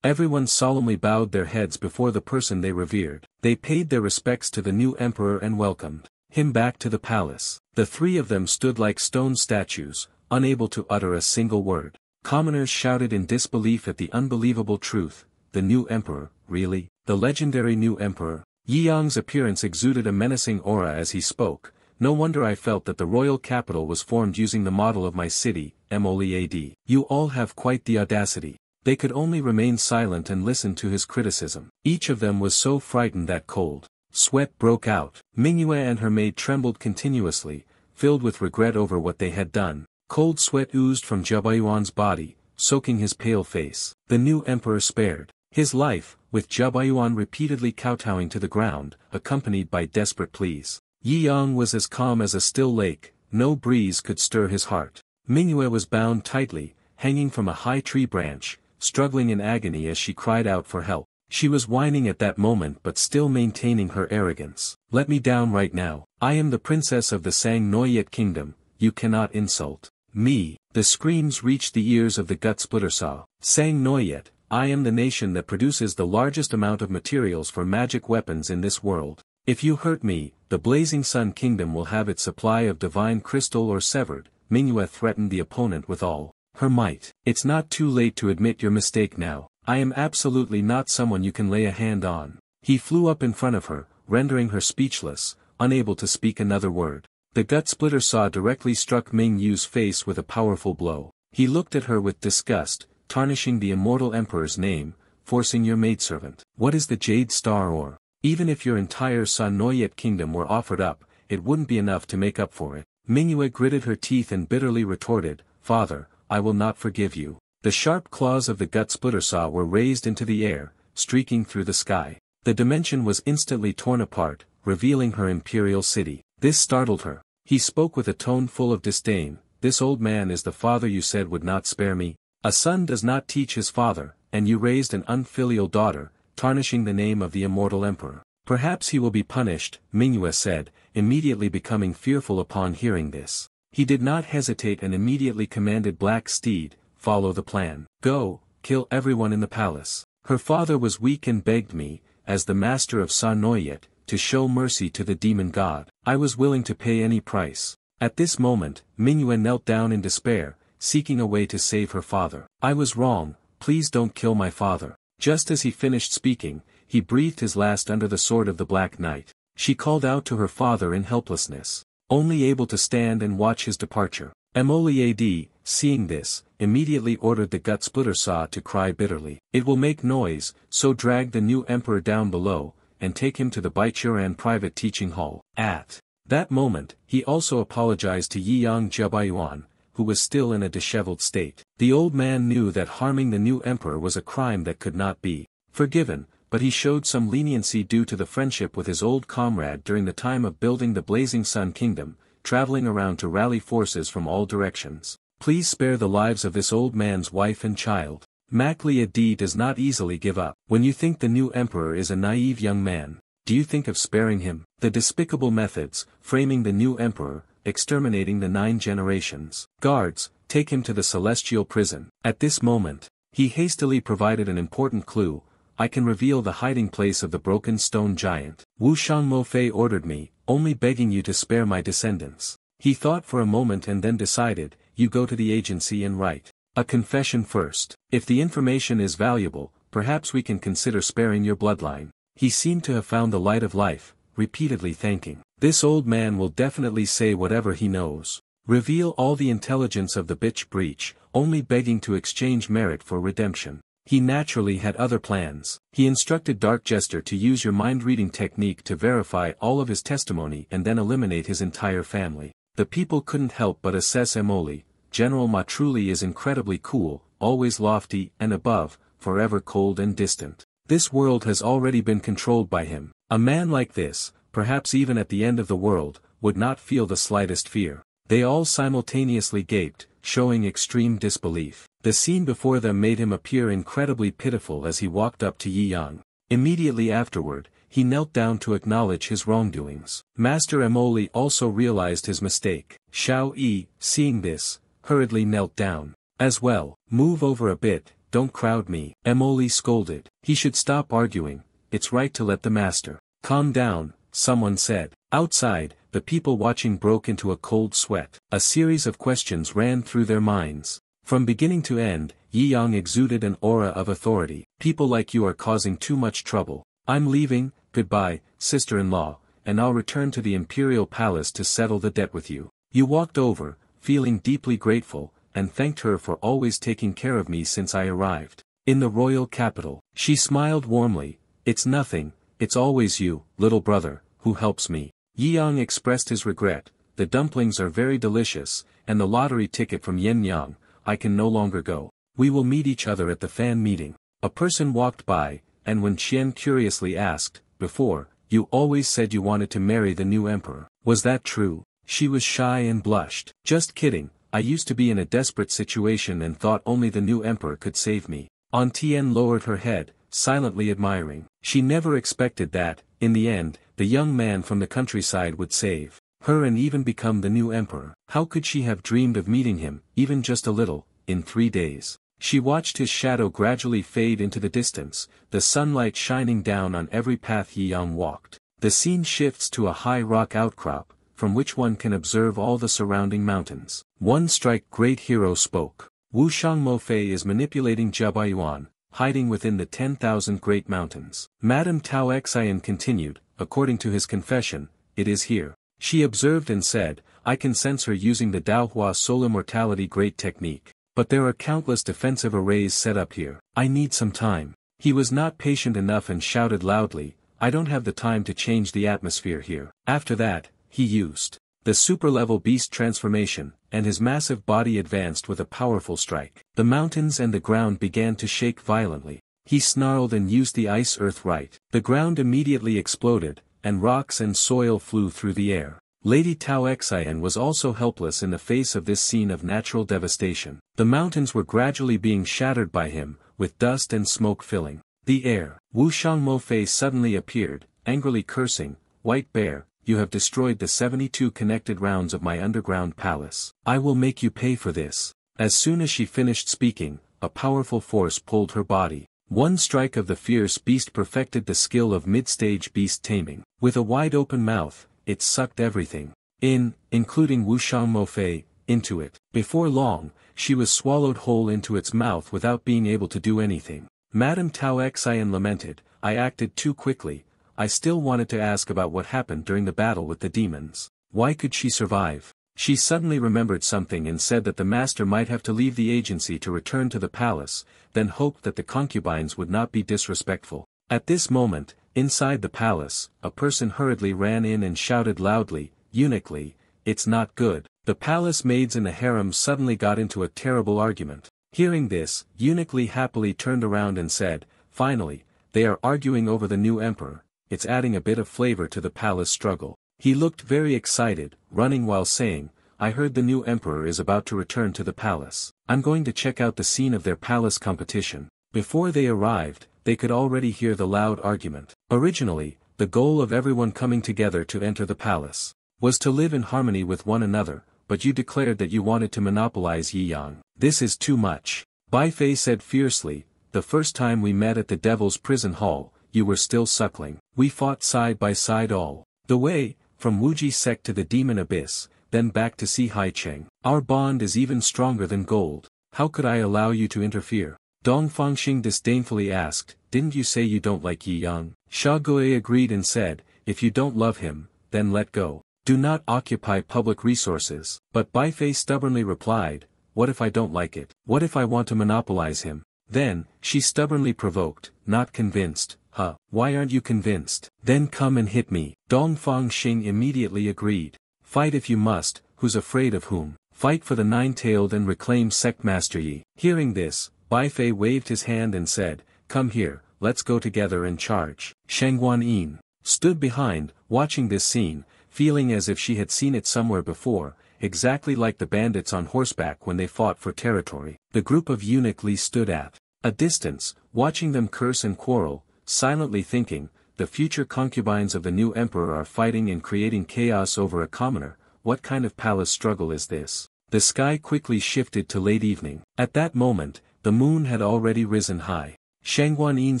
Everyone solemnly bowed their heads before the person they revered. They paid their respects to the new emperor and welcomed him back to the palace. The three of them stood like stone statues, unable to utter a single word. Commoners shouted in disbelief at the unbelievable truth. The new emperor, really? The legendary new emperor? Yi Yang's appearance exuded a menacing aura as he spoke. No wonder I felt that the royal capital was formed using the model of my city, Moliad. You all have quite the audacity. They could only remain silent and listen to his criticism. Each of them was so frightened that cold sweat broke out. Mingyue and her maid trembled continuously, filled with regret over what they had done. Cold sweat oozed from Zhebayuan's body, soaking his pale face. The new emperor spared his life, with Zhebayuan repeatedly kowtowing to the ground, accompanied by desperate pleas. Yi Yang was as calm as a still lake, no breeze could stir his heart. Mingyue was bound tightly, hanging from a high tree branch, struggling in agony as she cried out for help. She was whining at that moment but still maintaining her arrogance. Let me down right now. I am the princess of the Sang Noyet kingdom, you cannot insult Me. The screams reached the ears of the gut splitter saw. Sang Noyet, I am the nation that produces the largest amount of materials for magic weapons in this world. If you hurt me, the Blazing Sun Kingdom will have its supply of divine crystal or severed. Manhwa threatened the opponent with all her might. It's not too late to admit your mistake now. I am absolutely not someone you can lay a hand on. He flew up in front of her, rendering her speechless, unable to speak another word. The gut splitter saw directly struck Ming Yu's face with a powerful blow. He looked at her with disgust, tarnishing the immortal emperor's name, forcing your maidservant. What is the Jade Star or? Even if your entire Sun Noyet kingdom were offered up, it wouldn't be enough to make up for it. Manhwa gritted her teeth and bitterly retorted, Father, I will not forgive you. The sharp claws of the gut splitter saw were raised into the air, streaking through the sky. The dimension was instantly torn apart, revealing her imperial city. This startled her. He spoke with a tone full of disdain, This old man is the father you said would not spare me. A son does not teach his father, and you raised an unfilial daughter, tarnishing the name of the immortal emperor. Perhaps he will be punished, Manhwa said, immediately becoming fearful upon hearing this. He did not hesitate and immediately commanded Black Steed, follow the plan. Go, kill everyone in the palace. Her father was weak and begged me, as the master of Sa Noyet, to show mercy to the demon god. I was willing to pay any price. At this moment, Manhwa knelt down in despair, seeking a way to save her father. I was wrong, please don't kill my father. Just as he finished speaking, he breathed his last under the sword of the Black Knight. She called out to her father in helplessness, only able to stand and watch his departure. Moliad, seeing this, immediately ordered the gut splitter saw to cry bitterly. It will make noise, so drag the new emperor down below, and take him to the Baichuran private teaching hall. At that moment, he also apologized to Yiyang Jiabayuan, who was still in a disheveled state. The old man knew that harming the new emperor was a crime that could not be forgiven, but he showed some leniency due to the friendship with his old comrade during the time of building the Blazing Sun Kingdom, traveling around to rally forces from all directions. Please spare the lives of this old man's wife and child. Moliad does not easily give up. When you think the new emperor is a naive young man, do you think of sparing him? The despicable methods, framing the new emperor, exterminating the 9 generations. Guards, take him to the celestial prison. At this moment, he hastily provided an important clue. I can reveal the hiding place of the broken stone giant. Wu Shangmofei ordered me, only begging you to spare my descendants. He thought for a moment and then decided, you go to the agency and write a confession first. If the information is valuable, perhaps we can consider sparing your bloodline. He seemed to have found the light of life, repeatedly thanking. This old man will definitely say whatever he knows. Reveal all the intelligence of the bitch breach, only begging to exchange merit for redemption. He naturally had other plans. He instructed Dark Jester to use your mind-reading technique to verify all of his testimony and then eliminate his entire family. The people couldn't help but assess Emoli. General Matruli is incredibly cool, always lofty and above, forever cold and distant. This world has already been controlled by him. A man like this, perhaps even at the end of the world, would not feel the slightest fear. They all simultaneously gaped, showing extreme disbelief. The scene before them made him appear incredibly pitiful as he walked up to Yi Yang. Immediately afterward, he knelt down to acknowledge his wrongdoings. Master Emoli also realized his mistake. Xiao Yi, seeing this, hurriedly knelt down. As well. Move over a bit, don't crowd me. Emoli scolded. He should stop arguing, it's right to let the master calm down, someone said. Outside, the people watching broke into a cold sweat. A series of questions ran through their minds. From beginning to end, Yi Yang exuded an aura of authority. People like you are causing too much trouble. I'm leaving, goodbye, sister-in-law, and I'll return to the imperial palace to settle the debt with you. You walked over, feeling deeply grateful, and thanked her for always taking care of me since I arrived in the royal capital. She smiled warmly. It's nothing, it's always you, little brother, who helps me. Yi Yang expressed his regret. The dumplings are very delicious, and the lottery ticket from Yen Yang, I can no longer go. We will meet each other at the fan meeting. A person walked by, and when Qian curiously asked, before, you always said you wanted to marry the new emperor. Was that true? She was shy and blushed. Just kidding, I used to be in a desperate situation and thought only the new emperor could save me. An Tian lowered her head, silently admiring. She never expected that, in the end, the young man from the countryside would save her and even become the new emperor. How could she have dreamed of meeting him, even just a little, in 3 days? She watched his shadow gradually fade into the distance, the sunlight shining down on every path Yi Yang walked. The scene shifts to a high rock outcrop, from which one can observe all the surrounding mountains. One strike great hero spoke. Wu Shangmofei is manipulating Jiabaiyuan, hiding within the 10,000 great mountains. Madame Tao Xian continued, according to his confession, it is here. She observed and said, I can sense her using the Daohua Soul Immortality Great Technique. But there are countless defensive arrays set up here. I need some time. He was not patient enough and shouted loudly, I don't have the time to change the atmosphere here. After that, he used the super-level beast transformation, and his massive body advanced with a powerful strike. The mountains and the ground began to shake violently. He snarled and used the ice-earth right. The ground immediately exploded, and rocks and soil flew through the air. Lady Tao Xian was also helpless in the face of this scene of natural devastation. The mountains were gradually being shattered by him, with dust and smoke filling the air. Wu Shangmofei suddenly appeared, angrily cursing, White Bear, you have destroyed the 72 connected rounds of my underground palace. I will make you pay for this. As soon as she finished speaking, a powerful force pulled her body. One strike of the fierce beast perfected the skill of mid-stage beast taming. With a wide-open mouth, it sucked everything including Wu Shangmofei, into it. Before long, she was swallowed whole into its mouth without being able to do anything. Madame Tao Xian lamented, I acted too quickly. I still wanted to ask about what happened during the battle with the demons. Why could she survive? She suddenly remembered something and said that the master might have to leave the agency to return to the palace, then hoped that the concubines would not be disrespectful. At this moment, inside the palace, a person hurriedly ran in and shouted loudly, Eunuchly, it's not good. The palace maids in the harem suddenly got into a terrible argument. Hearing this, Eunuchly happily turned around and said, finally, they are arguing over the new emperor, it's adding a bit of flavor to the palace struggle. He looked very excited, running while saying, I heard the new emperor is about to return to the palace. I'm going to check out the scene of their palace competition. Before they arrived, they could already hear the loud argument. Originally, the goal of everyone coming together to enter the palace was to live in harmony with one another, but you declared that you wanted to monopolize Yi Yang. This is too much. Bai Fei said fiercely, the first time we met at the Devil's Prison Hall, you were still suckling. We fought side by side all the way, from Wuji sect to the Demon Abyss, then back to Si Hai Cheng. Our bond is even stronger than gold. How could I allow you to interfere? Dong Fangxing disdainfully asked, didn't you say you don't like Yi Yang? Sha Guo agreed and said, if you don't love him, then let go. Do not occupy public resources. But Bai Fei stubbornly replied, what if I don't like it? What if I want to monopolize him? Then, she stubbornly provoked, not convinced. Huh, why aren't you convinced? Then come and hit me. Dong Fangxing immediately agreed. Fight if you must, who's afraid of whom? Fight for the nine-tailed and reclaim sect master Yi. Hearing this, Bai Fei waved his hand and said, come here, let's go together and charge. Shang Guanyin stood behind, watching this scene, feeling as if she had seen it somewhere before, exactly like the bandits on horseback when they fought for territory. The group of eunuch Li stood at a distance, watching them curse and quarrel, silently thinking, the future concubines of the new emperor are fighting and creating chaos over a commoner. What kind of palace struggle is this? The sky quickly shifted to late evening. At that moment, the moon had already risen high. Shang Guanyin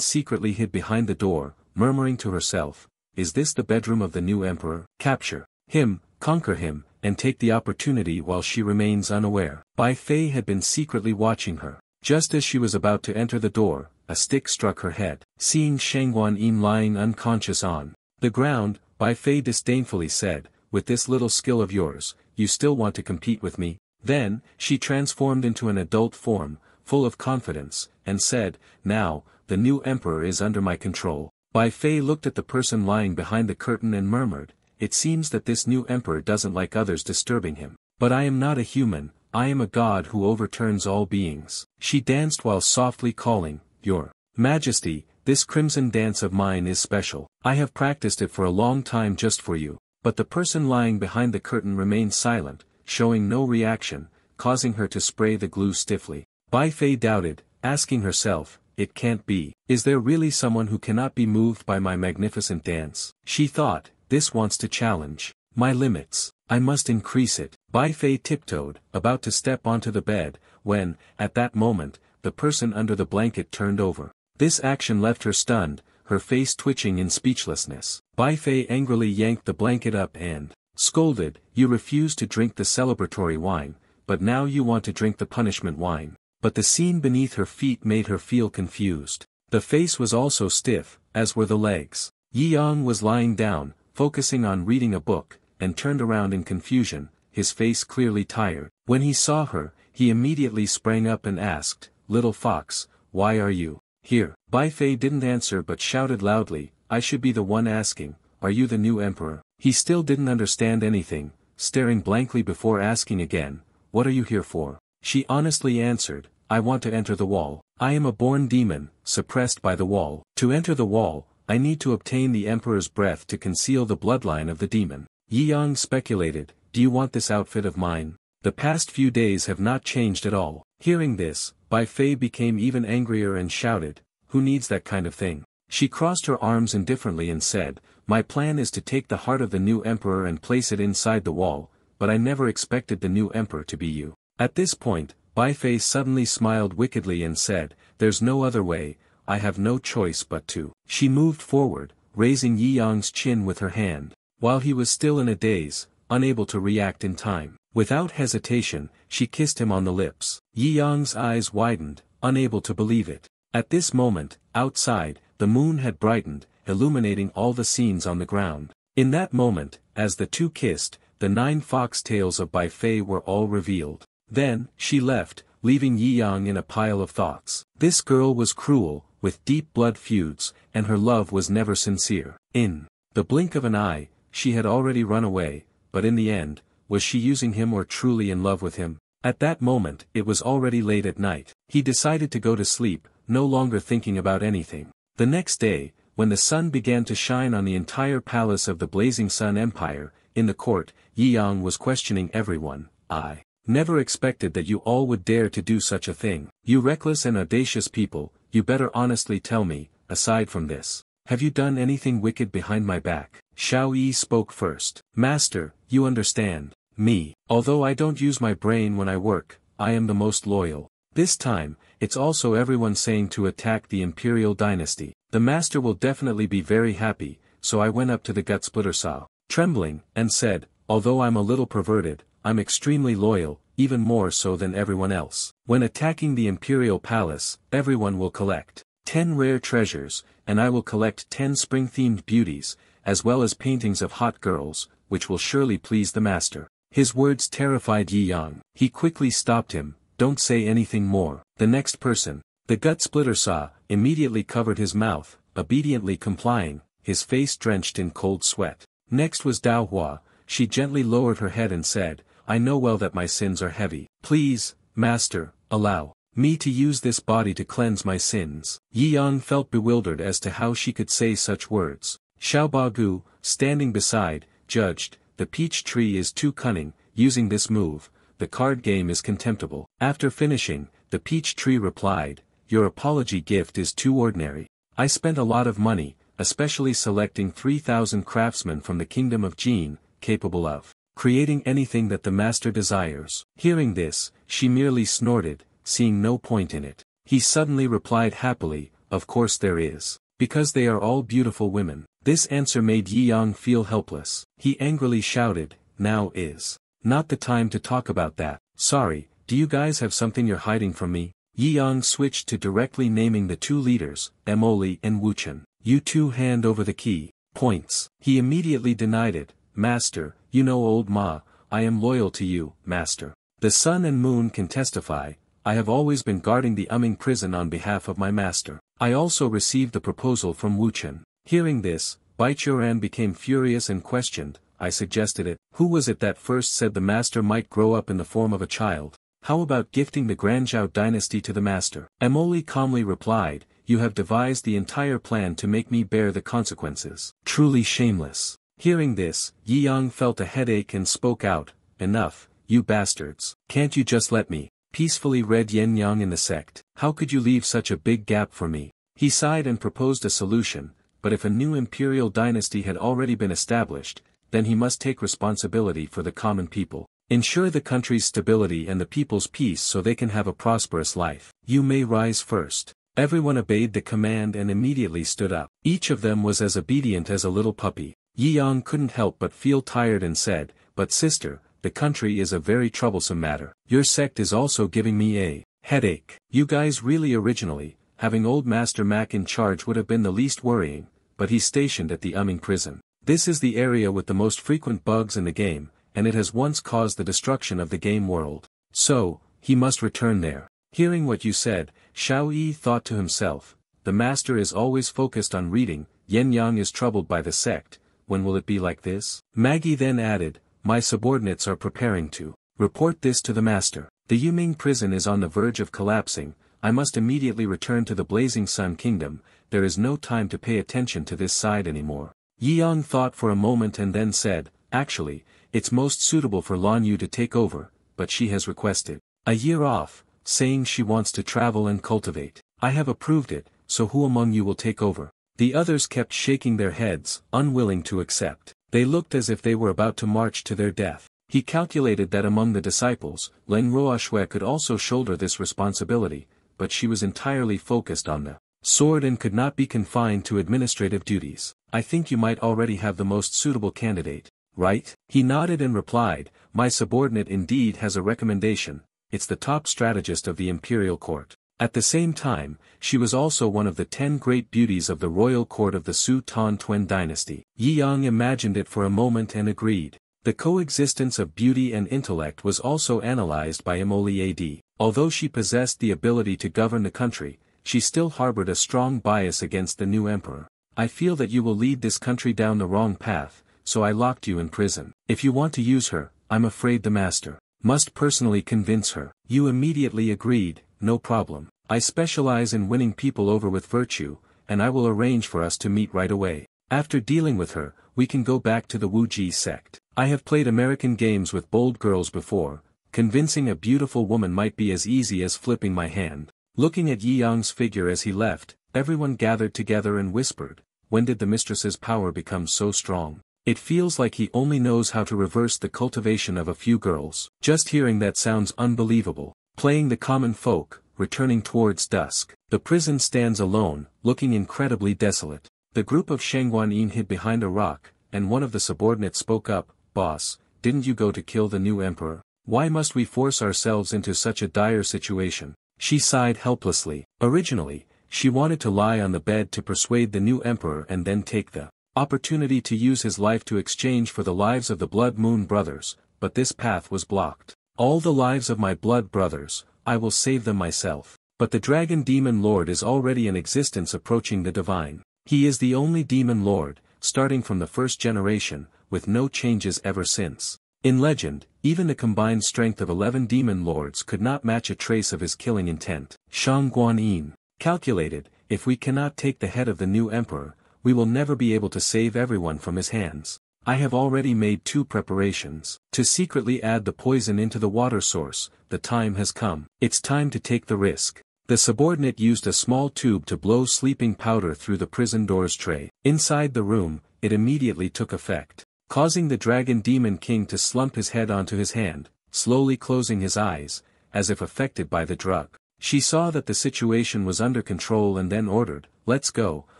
secretly hid behind the door, murmuring to herself, is this the bedroom of the new emperor? Capture him, conquer him, and take the opportunity while she remains unaware. Bai Fei had been secretly watching her. Just as she was about to enter the door, a stick struck her head. Seeing Shang Guanyin lying unconscious on the ground, Bai Fei disdainfully said, with this little skill of yours, you still want to compete with me? Then, she transformed into an adult form, full of confidence, and said, now, the new emperor is under my control. Bai Fei looked at the person lying behind the curtain and murmured, it seems that this new emperor doesn't like others disturbing him. But I am not a human, I am a god who overturns all beings. She danced while softly calling, Your Majesty, this crimson dance of mine is special. I have practiced it for a long time just for you. But the person lying behind the curtain remained silent, showing no reaction, causing her to spray the glue stiffly. Bai Fei doubted, asking herself, it can't be. Is there really someone who cannot be moved by my magnificent dance? She thought, this wants to challenge. My limits. I must increase it. Bai Fei tiptoed, about to step onto the bed, when, at that moment, the person under the blanket turned over. This action left her stunned, her face twitching in speechlessness. Bai Fei angrily yanked the blanket up and scolded, "You refused to drink the celebratory wine, but now you want to drink the punishment wine." But the scene beneath her feet made her feel confused. The face was also stiff, as were the legs. Yi Yang was lying down, focusing on reading a book, and turned around in confusion, his face clearly tired. When he saw her, he immediately sprang up and asked, "Little fox, why are you here?" Bai Fei didn't answer but shouted loudly, "I should be the one asking, are you the new emperor?" He still didn't understand anything, staring blankly before asking again, "What are you here for?" She honestly answered, "I want to enter the wall. I am a born demon, suppressed by the wall. To enter the wall, I need to obtain the emperor's breath to conceal the bloodline of the demon." Yi Yang speculated, "Do you want this outfit of mine? The past few days have not changed at all." Hearing this, Bai Fei became even angrier and shouted, "Who needs that kind of thing?" She crossed her arms indifferently and said, "My plan is to take the heart of the new emperor and place it inside the wall, but I never expected the new emperor to be you." At this point, Bai Fei suddenly smiled wickedly and said, "There's no other way, I have no choice but to." She moved forward, raising Yi Yang's chin with her hand. While he was still in a daze, unable to react in time, without hesitation, she kissed him on the lips. Yi Yang's eyes widened, unable to believe it. At this moment, outside, the moon had brightened, illuminating all the scenes on the ground. In that moment, as the two kissed, the 9 foxtails of Bai Fei were all revealed. Then, she left, leaving Yi Yang in a pile of thoughts. This girl was cruel, with deep blood feuds, and her love was never sincere. In the blink of an eye, she had already run away, but in the end, was she using him or truly in love with him? At that moment, it was already late at night. He decided to go to sleep, no longer thinking about anything. The next day, when the sun began to shine on the entire palace of the Blazing Sun Empire, in the court, Yi Yang was questioning everyone. "I never expected that you all would dare to do such a thing. You reckless and audacious people, you better honestly tell me, aside from this, have you done anything wicked behind my back?" Xiao Yi spoke first. "Master, you understand me. Although I don't use my brain when I work, I am the most loyal. This time, it's also everyone saying to attack the imperial dynasty. The master will definitely be very happy, so I went up to the gut splitter saw, trembling, and said, although I'm a little perverted, I'm extremely loyal, even more so than everyone else. When attacking the imperial palace, everyone will collect 10 rare treasures, and I will collect 10 spring-themed beauties, as well as paintings of hot girls, which will surely please the master." His words terrified Yi Yang. He quickly stopped him, "Don't say anything more." The next person, the gut splitter saw, immediately covered his mouth, obediently complying, his face drenched in cold sweat. Next was Dao Hua. She gently lowered her head and said, "I know well that my sins are heavy. Please, master, allow me to use this body to cleanse my sins." Yi Yang felt bewildered as to how she could say such words. Xiao Bagu, standing beside, judged, "The peach tree is too cunning, using this move, the card game is contemptible." After finishing, the peach tree replied, "Your apology gift is too ordinary. I spent a lot of money, especially selecting 3,000 craftsmen from the kingdom of Jin, capable of creating anything that the master desires." Hearing this, she merely snorted, seeing no point in it. He suddenly replied happily, "Of course there is. Because they are all beautiful women." This answer made Yi Yang feel helpless. He angrily shouted, "Now is not the time to talk about that. Sorry, do you guys have something you're hiding from me?" Yi Yang switched to directly naming the 2 leaders, Emoli and Wuchen. "You 2 hand over the key points." He immediately denied it. "Master, you know old Ma, I am loyal to you, master. The sun and moon can testify, I have always been guarding the Umming prison on behalf of my master. I also received the proposal from Wuchen." Hearing this, Baichuran became furious and questioned, "I suggested it. Who was it that first said the master might grow up in the form of a child? How about gifting the Granzhou dynasty to the master?" Emoli calmly replied, "You have devised the entire plan to make me bear the consequences. Truly shameless." Hearing this, Yi Yang felt a headache and spoke out, "Enough, you bastards. Can't you just let me peacefully read Yin Yang in the sect? How could you leave such a big gap for me?" He sighed and proposed a solution, but if a new imperial dynasty had already been established, then he must take responsibility for the common people. Ensure the country's stability and the people's peace so they can have a prosperous life. You may rise first. Everyone obeyed the command and immediately stood up. Each of them was as obedient as a little puppy. Yi Yang couldn't help but feel tired and said, "But sister, the country is a very troublesome matter. Your sect is also giving me a headache. You guys really originally, having old Master Mac in charge would have been the least worrying, but he's stationed at the Umming prison. This is the area with the most frequent bugs in the game, and it has once caused the destruction of the game world. So, he must return there." Hearing what you said, Xiao Yi thought to himself, the master is always focused on reading, Yen Yang is troubled by the sect, when will it be like this? Maggie then added, "My subordinates are preparing to report this to the master. The Yuming prison is on the verge of collapsing, I must immediately return to the Blazing Sun Kingdom, there is no time to pay attention to this side anymore." Yi Yang thought for a moment and then said, "Actually, it's most suitable for Lan Yu to take over, but she has requested a year off, saying she wants to travel and cultivate. I have approved it, so who among you will take over?" The others kept shaking their heads, unwilling to accept. They looked as if they were about to march to their death. He calculated that among the disciples, Leng Ruoxue could also shoulder this responsibility, but she was entirely focused on the sword and could not be confined to administrative duties. "I think you might already have the most suitable candidate, right?" He nodded and replied, "My subordinate indeed has a recommendation, it's the top strategist of the imperial court. At the same time, she was also one of the 10 great beauties of the royal court of the Su Tan Tuen dynasty." Yi Yang imagined it for a moment and agreed. The coexistence of beauty and intellect was also analyzed by Emoli Ad. Although she possessed the ability to govern the country, she still harbored a strong bias against the new emperor. "I feel that you will lead this country down the wrong path, so I locked you in prison. If you want to use her, I'm afraid the master must personally convince her." You immediately agreed, "No problem. I specialize in winning people over with virtue, and I will arrange for us to meet right away. After dealing with her, we can go back to the Wu Ji sect. I have played American games with bold girls before, convincing a beautiful woman might be as easy as flipping my hand." Looking at Yi Yang's figure as he left, everyone gathered together and whispered, "When did the mistress's power become so strong? It feels like he only knows how to reverse the cultivation of a few girls." Just hearing that sounds unbelievable. Playing the common folk, returning towards dusk. The prison stands alone, looking incredibly desolate. The group of Shangguanyin hid behind a rock, and one of the subordinates spoke up, "Boss, didn't you go to kill the new emperor? Why must we force ourselves into such a dire situation?" She sighed helplessly. Originally, she wanted to lie on the bed to persuade the new emperor and then take the opportunity to use his life to exchange for the lives of the Blood Moon brothers, but this path was blocked. "All the lives of my blood brothers, I will save them myself. But the Dragon Demon Lord is already in existence approaching the divine. He is the only Demon Lord, starting from the first generation, with no changes ever since. In legend, even the combined strength of 11 Demon Lords could not match a trace of his killing intent." Shang Guanyin calculated, "If we cannot take the head of the new emperor, we will never be able to save everyone from his hands. I have already made 2 preparations. To secretly add the poison into the water source, the time has come. It's time to take the risk." The subordinate used a small tube to blow sleeping powder through the prison door's tray. Inside the room, it immediately took effect, causing the Dragon Demon King to slump his head onto his hand, slowly closing his eyes, as if affected by the drug. She saw that the situation was under control and then ordered, "Let's go,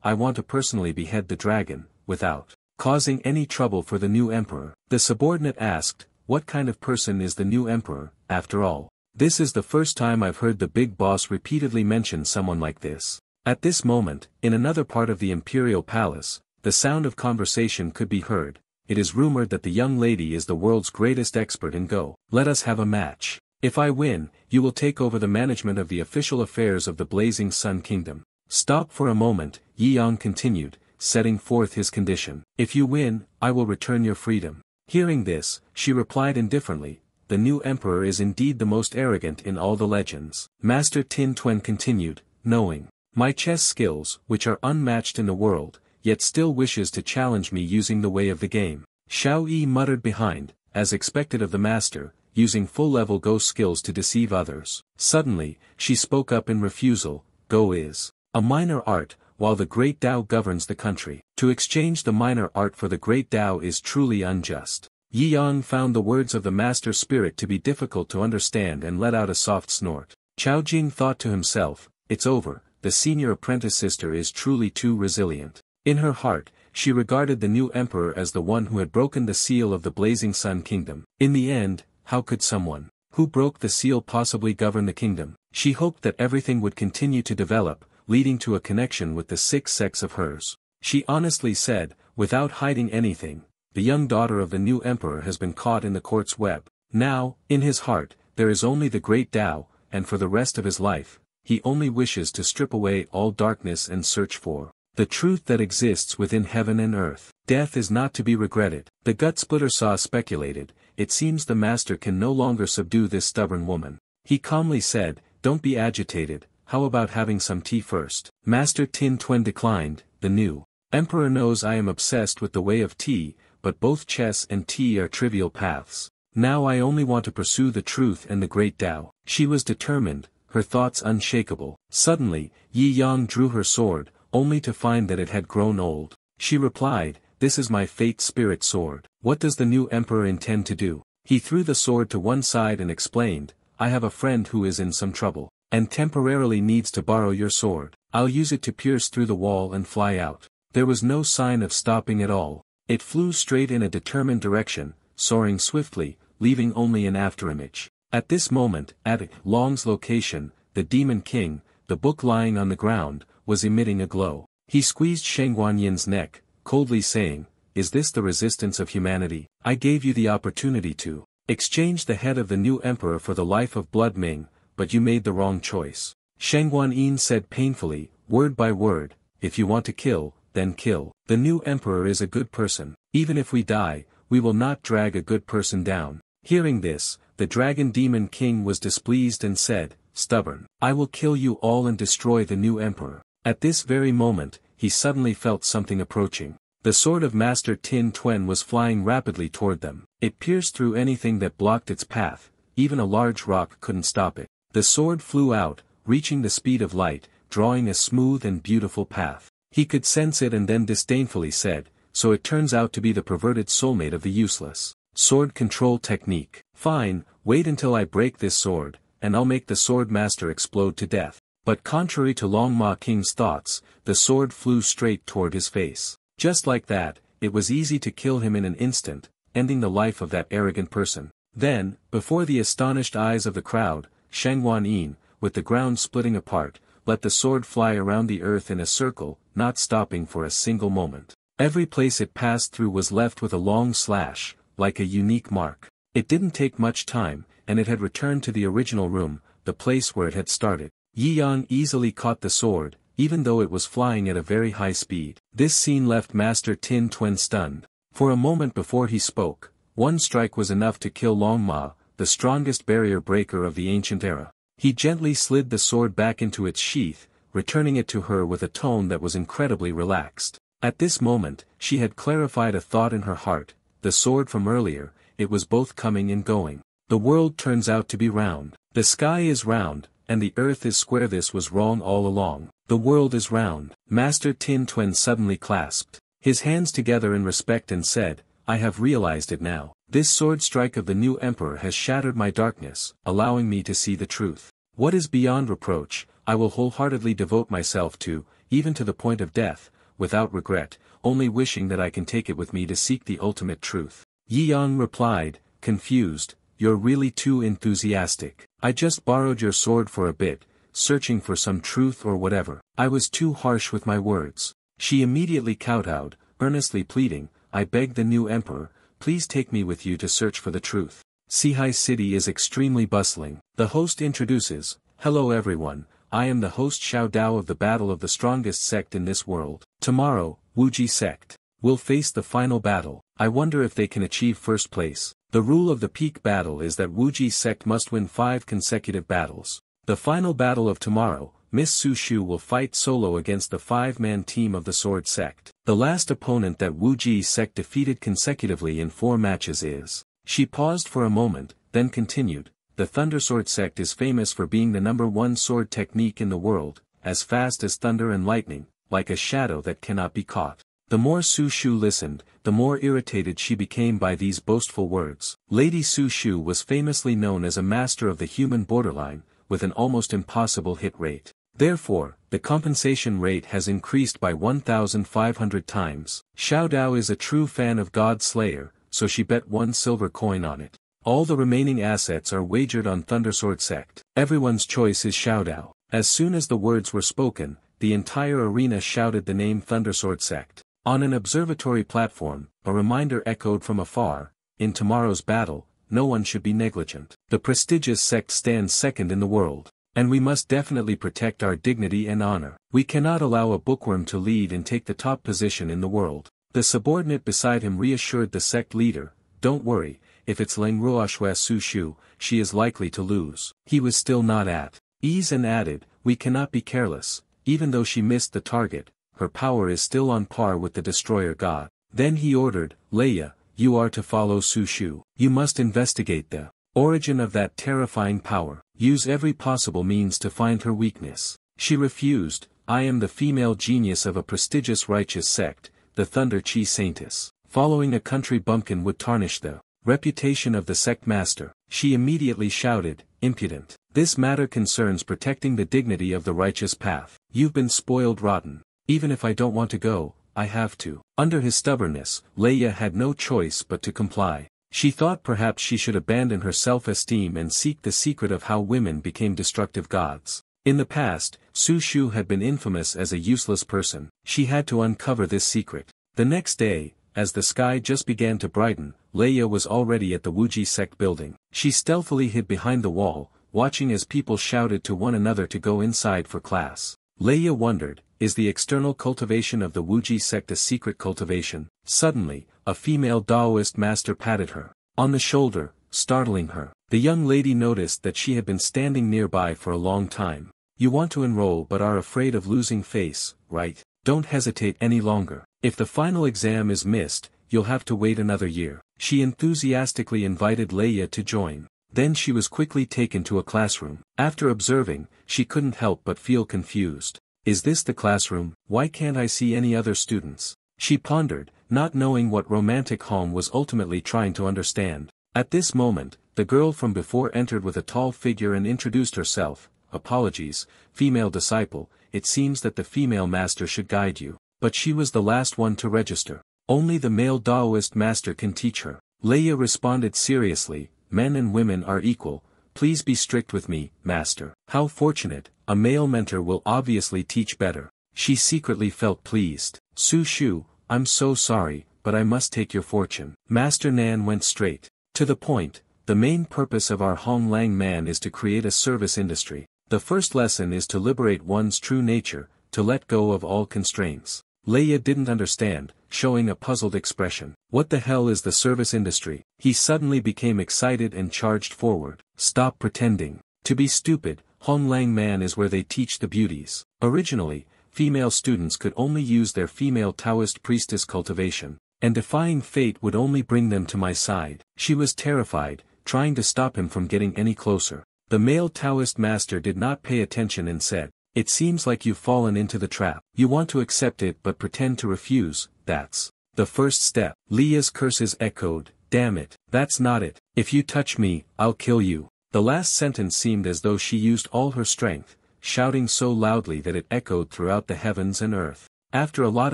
I want to personally behead the dragon, without causing any trouble for the new emperor." The subordinate asked, "What kind of person is the new emperor, after all? This is the first time I've heard the big boss repeatedly mention someone like this." At this moment, in another part of the imperial palace, the sound of conversation could be heard. "It is rumored that the young lady is the world's greatest expert in Go. Let us have a match. If I win, you will take over the management of the official affairs of the Blazing Sun Kingdom." Stop for a moment, Yi Yang continued, setting forth his condition. "If you win, I will return your freedom." Hearing this, she replied indifferently, "The new emperor is indeed the most arrogant in all the legends." Master Tin Tuen continued, "Knowing my chess skills, which are unmatched in the world, yet still wishes to challenge me using the way of the game." Xiao Yi muttered behind, as expected of the master, using full-level Go skills to deceive others. Suddenly, she spoke up in refusal, "Go is a minor art, while the great Tao governs the country. To exchange the minor art for the great Tao is truly unjust. Yi Yang found the words of the master spirit to be difficult to understand and let out a soft snort. Chao Jing thought to himself, it's over, the senior apprentice sister is truly too resilient. In her heart, she regarded the new emperor as the one who had broken the seal of the Blazing Sun Kingdom. In the end, how could someone who broke the seal possibly govern the kingdom? She hoped that everything would continue to develop, leading to a connection with the sixth sex of hers. She honestly said, without hiding anything, the young daughter of the new emperor has been caught in the court's web. Now, in his heart, there is only the great Tao, and for the rest of his life, he only wishes to strip away all darkness and search for the truth that exists within heaven and earth. Death is not to be regretted. The gut-splitter saw speculated, it seems the master can no longer subdue this stubborn woman. He calmly said, don't be agitated, how about having some tea first? Master Tin Tuen declined, the new emperor knows I am obsessed with the way of tea, but both chess and tea are trivial paths. Now I only want to pursue the truth and the great Tao. She was determined, her thoughts unshakable. Suddenly, Yi Yang drew her sword, only to find that it had grown old. She replied, this is my fate spirit sword. What does the new emperor intend to do? He threw the sword to one side and explained, I have a friend who is in some trouble, and temporarily needs to borrow your sword. I'll use it to pierce through the wall and fly out. There was no sign of stopping at all. It flew straight in a determined direction, soaring swiftly, leaving only an afterimage. At this moment, at Long's location, the Demon King, the book lying on the ground, was emitting a glow. He squeezed Sheng Guanyin's neck, coldly saying, is this the resistance of humanity? I gave you the opportunity to exchange the head of the new emperor for the life of Blood Ming, but you made the wrong choice. Sheng Guanyin said painfully, word by word, if you want to kill, then kill. The new emperor is a good person. Even if we die, we will not drag a good person down. Hearing this, the Dragon Demon King was displeased and said, stubborn. I will kill you all and destroy the new emperor. At this very moment, he suddenly felt something approaching. The sword of Master Tin Tuen was flying rapidly toward them. It pierced through anything that blocked its path, even a large rock couldn't stop it. The sword flew out, reaching the speed of light, drawing a smooth and beautiful path. He could sense it and then disdainfully said, so it turns out to be the perverted soulmate of the useless sword control technique. Fine, wait until I break this sword, and I'll make the sword master explode to death. But contrary to Long Ma King's thoughts, the sword flew straight toward his face. Just like that, it was easy to kill him in an instant, ending the life of that arrogant person. Then, before the astonished eyes of the crowd, Sheng Guanyin, with the ground splitting apart, let the sword fly around the earth in a circle, not stopping for a single moment. Every place it passed through was left with a long slash, like a unique mark. It didn't take much time, and it had returned to the original room, the place where it had started. Yi Yang easily caught the sword, even though it was flying at a very high speed. This scene left Master Tin Tuen stunned. For a moment before he spoke, one strike was enough to kill Long Ma, the strongest barrier breaker of the ancient era. He gently slid the sword back into its sheath, returning it to her with a tone that was incredibly relaxed. At this moment, she had clarified a thought in her heart, the sword from earlier, it was both coming and going. The world turns out to be round. The sky is round, and the earth is square. This was wrong all along. The world is round. Master Tin Tuen suddenly clasped his hands together in respect and said, I have realized it now. This sword strike of the new emperor has shattered my darkness, allowing me to see the truth. What is beyond reproach, I will wholeheartedly devote myself to, even to the point of death, without regret, only wishing that I can take it with me to seek the ultimate truth. Yi Yang replied, confused, you're really too enthusiastic. I just borrowed your sword for a bit, searching for some truth or whatever. I was too harsh with my words. She immediately kowtowed, earnestly pleading, I beg the new emperor, please take me with you to search for the truth. Sihai City is extremely bustling. The host introduces, hello everyone, I am the host Xiao Dao of the battle of the strongest sect in this world. Tomorrow, Wuji sect will face the final battle. I wonder if they can achieve first place. The rule of the peak battle is that Wuji sect must win 5 consecutive battles. The final battle of tomorrow, Miss Su Shu will fight solo against the 5-man team of the Sword sect. The last opponent that Wuji sect defeated consecutively in 4 matches is. She paused for a moment, then continued, the Thundersword sect is famous for being the #1 sword technique in the world, as fast as thunder and lightning, like a shadow that cannot be caught. The more Su Shu listened, the more irritated she became by these boastful words. Lady Su Shu was famously known as a master of the human borderline, with an almost impossible hit rate. Therefore, the compensation rate has increased by 1,500 times. Xiao Dao is a true fan of God Slayer, so she bet 1 silver coin on it. All the remaining assets are wagered on Thundersword Sect. Everyone's choice is Xiao Dao. As soon as the words were spoken, the entire arena shouted the name Thundersword Sect. On an observatory platform, a reminder echoed from afar: in tomorrow's battle, no one should be negligent. The prestigious sect stands second in the world, and we must definitely protect our dignity and honor. We cannot allow a bookworm to lead and take the top position in the world. The subordinate beside him reassured the sect leader, "Don't worry, if it's Leng Ruoxue Su Shu, she is likely to lose." He was still not at ease and added, "We cannot be careless, even though she missed the target. Her power is still on par with the destroyer god." Then he ordered, "Leia, you are to follow Su Shu. You must investigate the origin of that terrifying power. Use every possible means to find her weakness." She refused. "I am the female genius of a prestigious righteous sect, the Thunder Chi Saintess. Following a country bumpkin would tarnish the reputation of the sect master." She immediately shouted, "Impudent. This matter concerns protecting the dignity of the righteous path. You've been spoiled rotten. Even if I don't want to go, I have to." Under his stubbornness, Leia had no choice but to comply. She thought perhaps she should abandon her self-esteem and seek the secret of how women became destructive gods. In the past, Su Shu had been infamous as a useless person. She had to uncover this secret. The next day, as the sky just began to brighten, Leia was already at the Wuji sect building. She stealthily hid behind the wall, watching as people shouted to one another to go inside for class. Leia wondered, is the external cultivation of the Wuji sect a secret cultivation? Suddenly, a female Taoist master patted her on the shoulder, startling her. The young lady noticed that she had been standing nearby for a long time. "You want to enroll but are afraid of losing face, right? Don't hesitate any longer. If the final exam is missed, you'll have to wait another year." She enthusiastically invited Leia to join. Then she was quickly taken to a classroom. After observing, she couldn't help but feel confused. Is this the classroom? Why can't I see any other students? She pondered, not knowing what romantic home was ultimately trying to understand. At this moment, the girl from before entered with a tall figure and introduced herself. "Apologies, female disciple, it seems that the female master should guide you." But she was the last one to register. Only the male Taoist master can teach her. Leia responded seriously, "Men and women are equal. Please be strict with me, master." How fortunate, a male mentor will obviously teach better. She secretly felt pleased. "Su Shu, I'm so sorry, but I must take your fortune." Master Nan went straight to the point. "The main purpose of our Hong Lang man is to create a service industry. The first lesson is to liberate one's true nature, to let go of all constraints." Leia didn't understand, showing a puzzled expression. "What the hell is the service industry?" He suddenly became excited and charged forward. "Stop pretending to be stupid. Hong Lang Man is where they teach the beauties. Originally, female students could only use their female Taoist priestess cultivation, and defying fate would only bring them to my side." She was terrified, trying to stop him from getting any closer. The male Taoist master did not pay attention and said, "It seems like you've fallen into the trap. You want to accept it but pretend to refuse. That's the first step." Leia's curses echoed, "Damn it, that's not it. If you touch me, I'll kill you." The last sentence seemed as though she used all her strength, shouting so loudly that it echoed throughout the heavens and earth. After a lot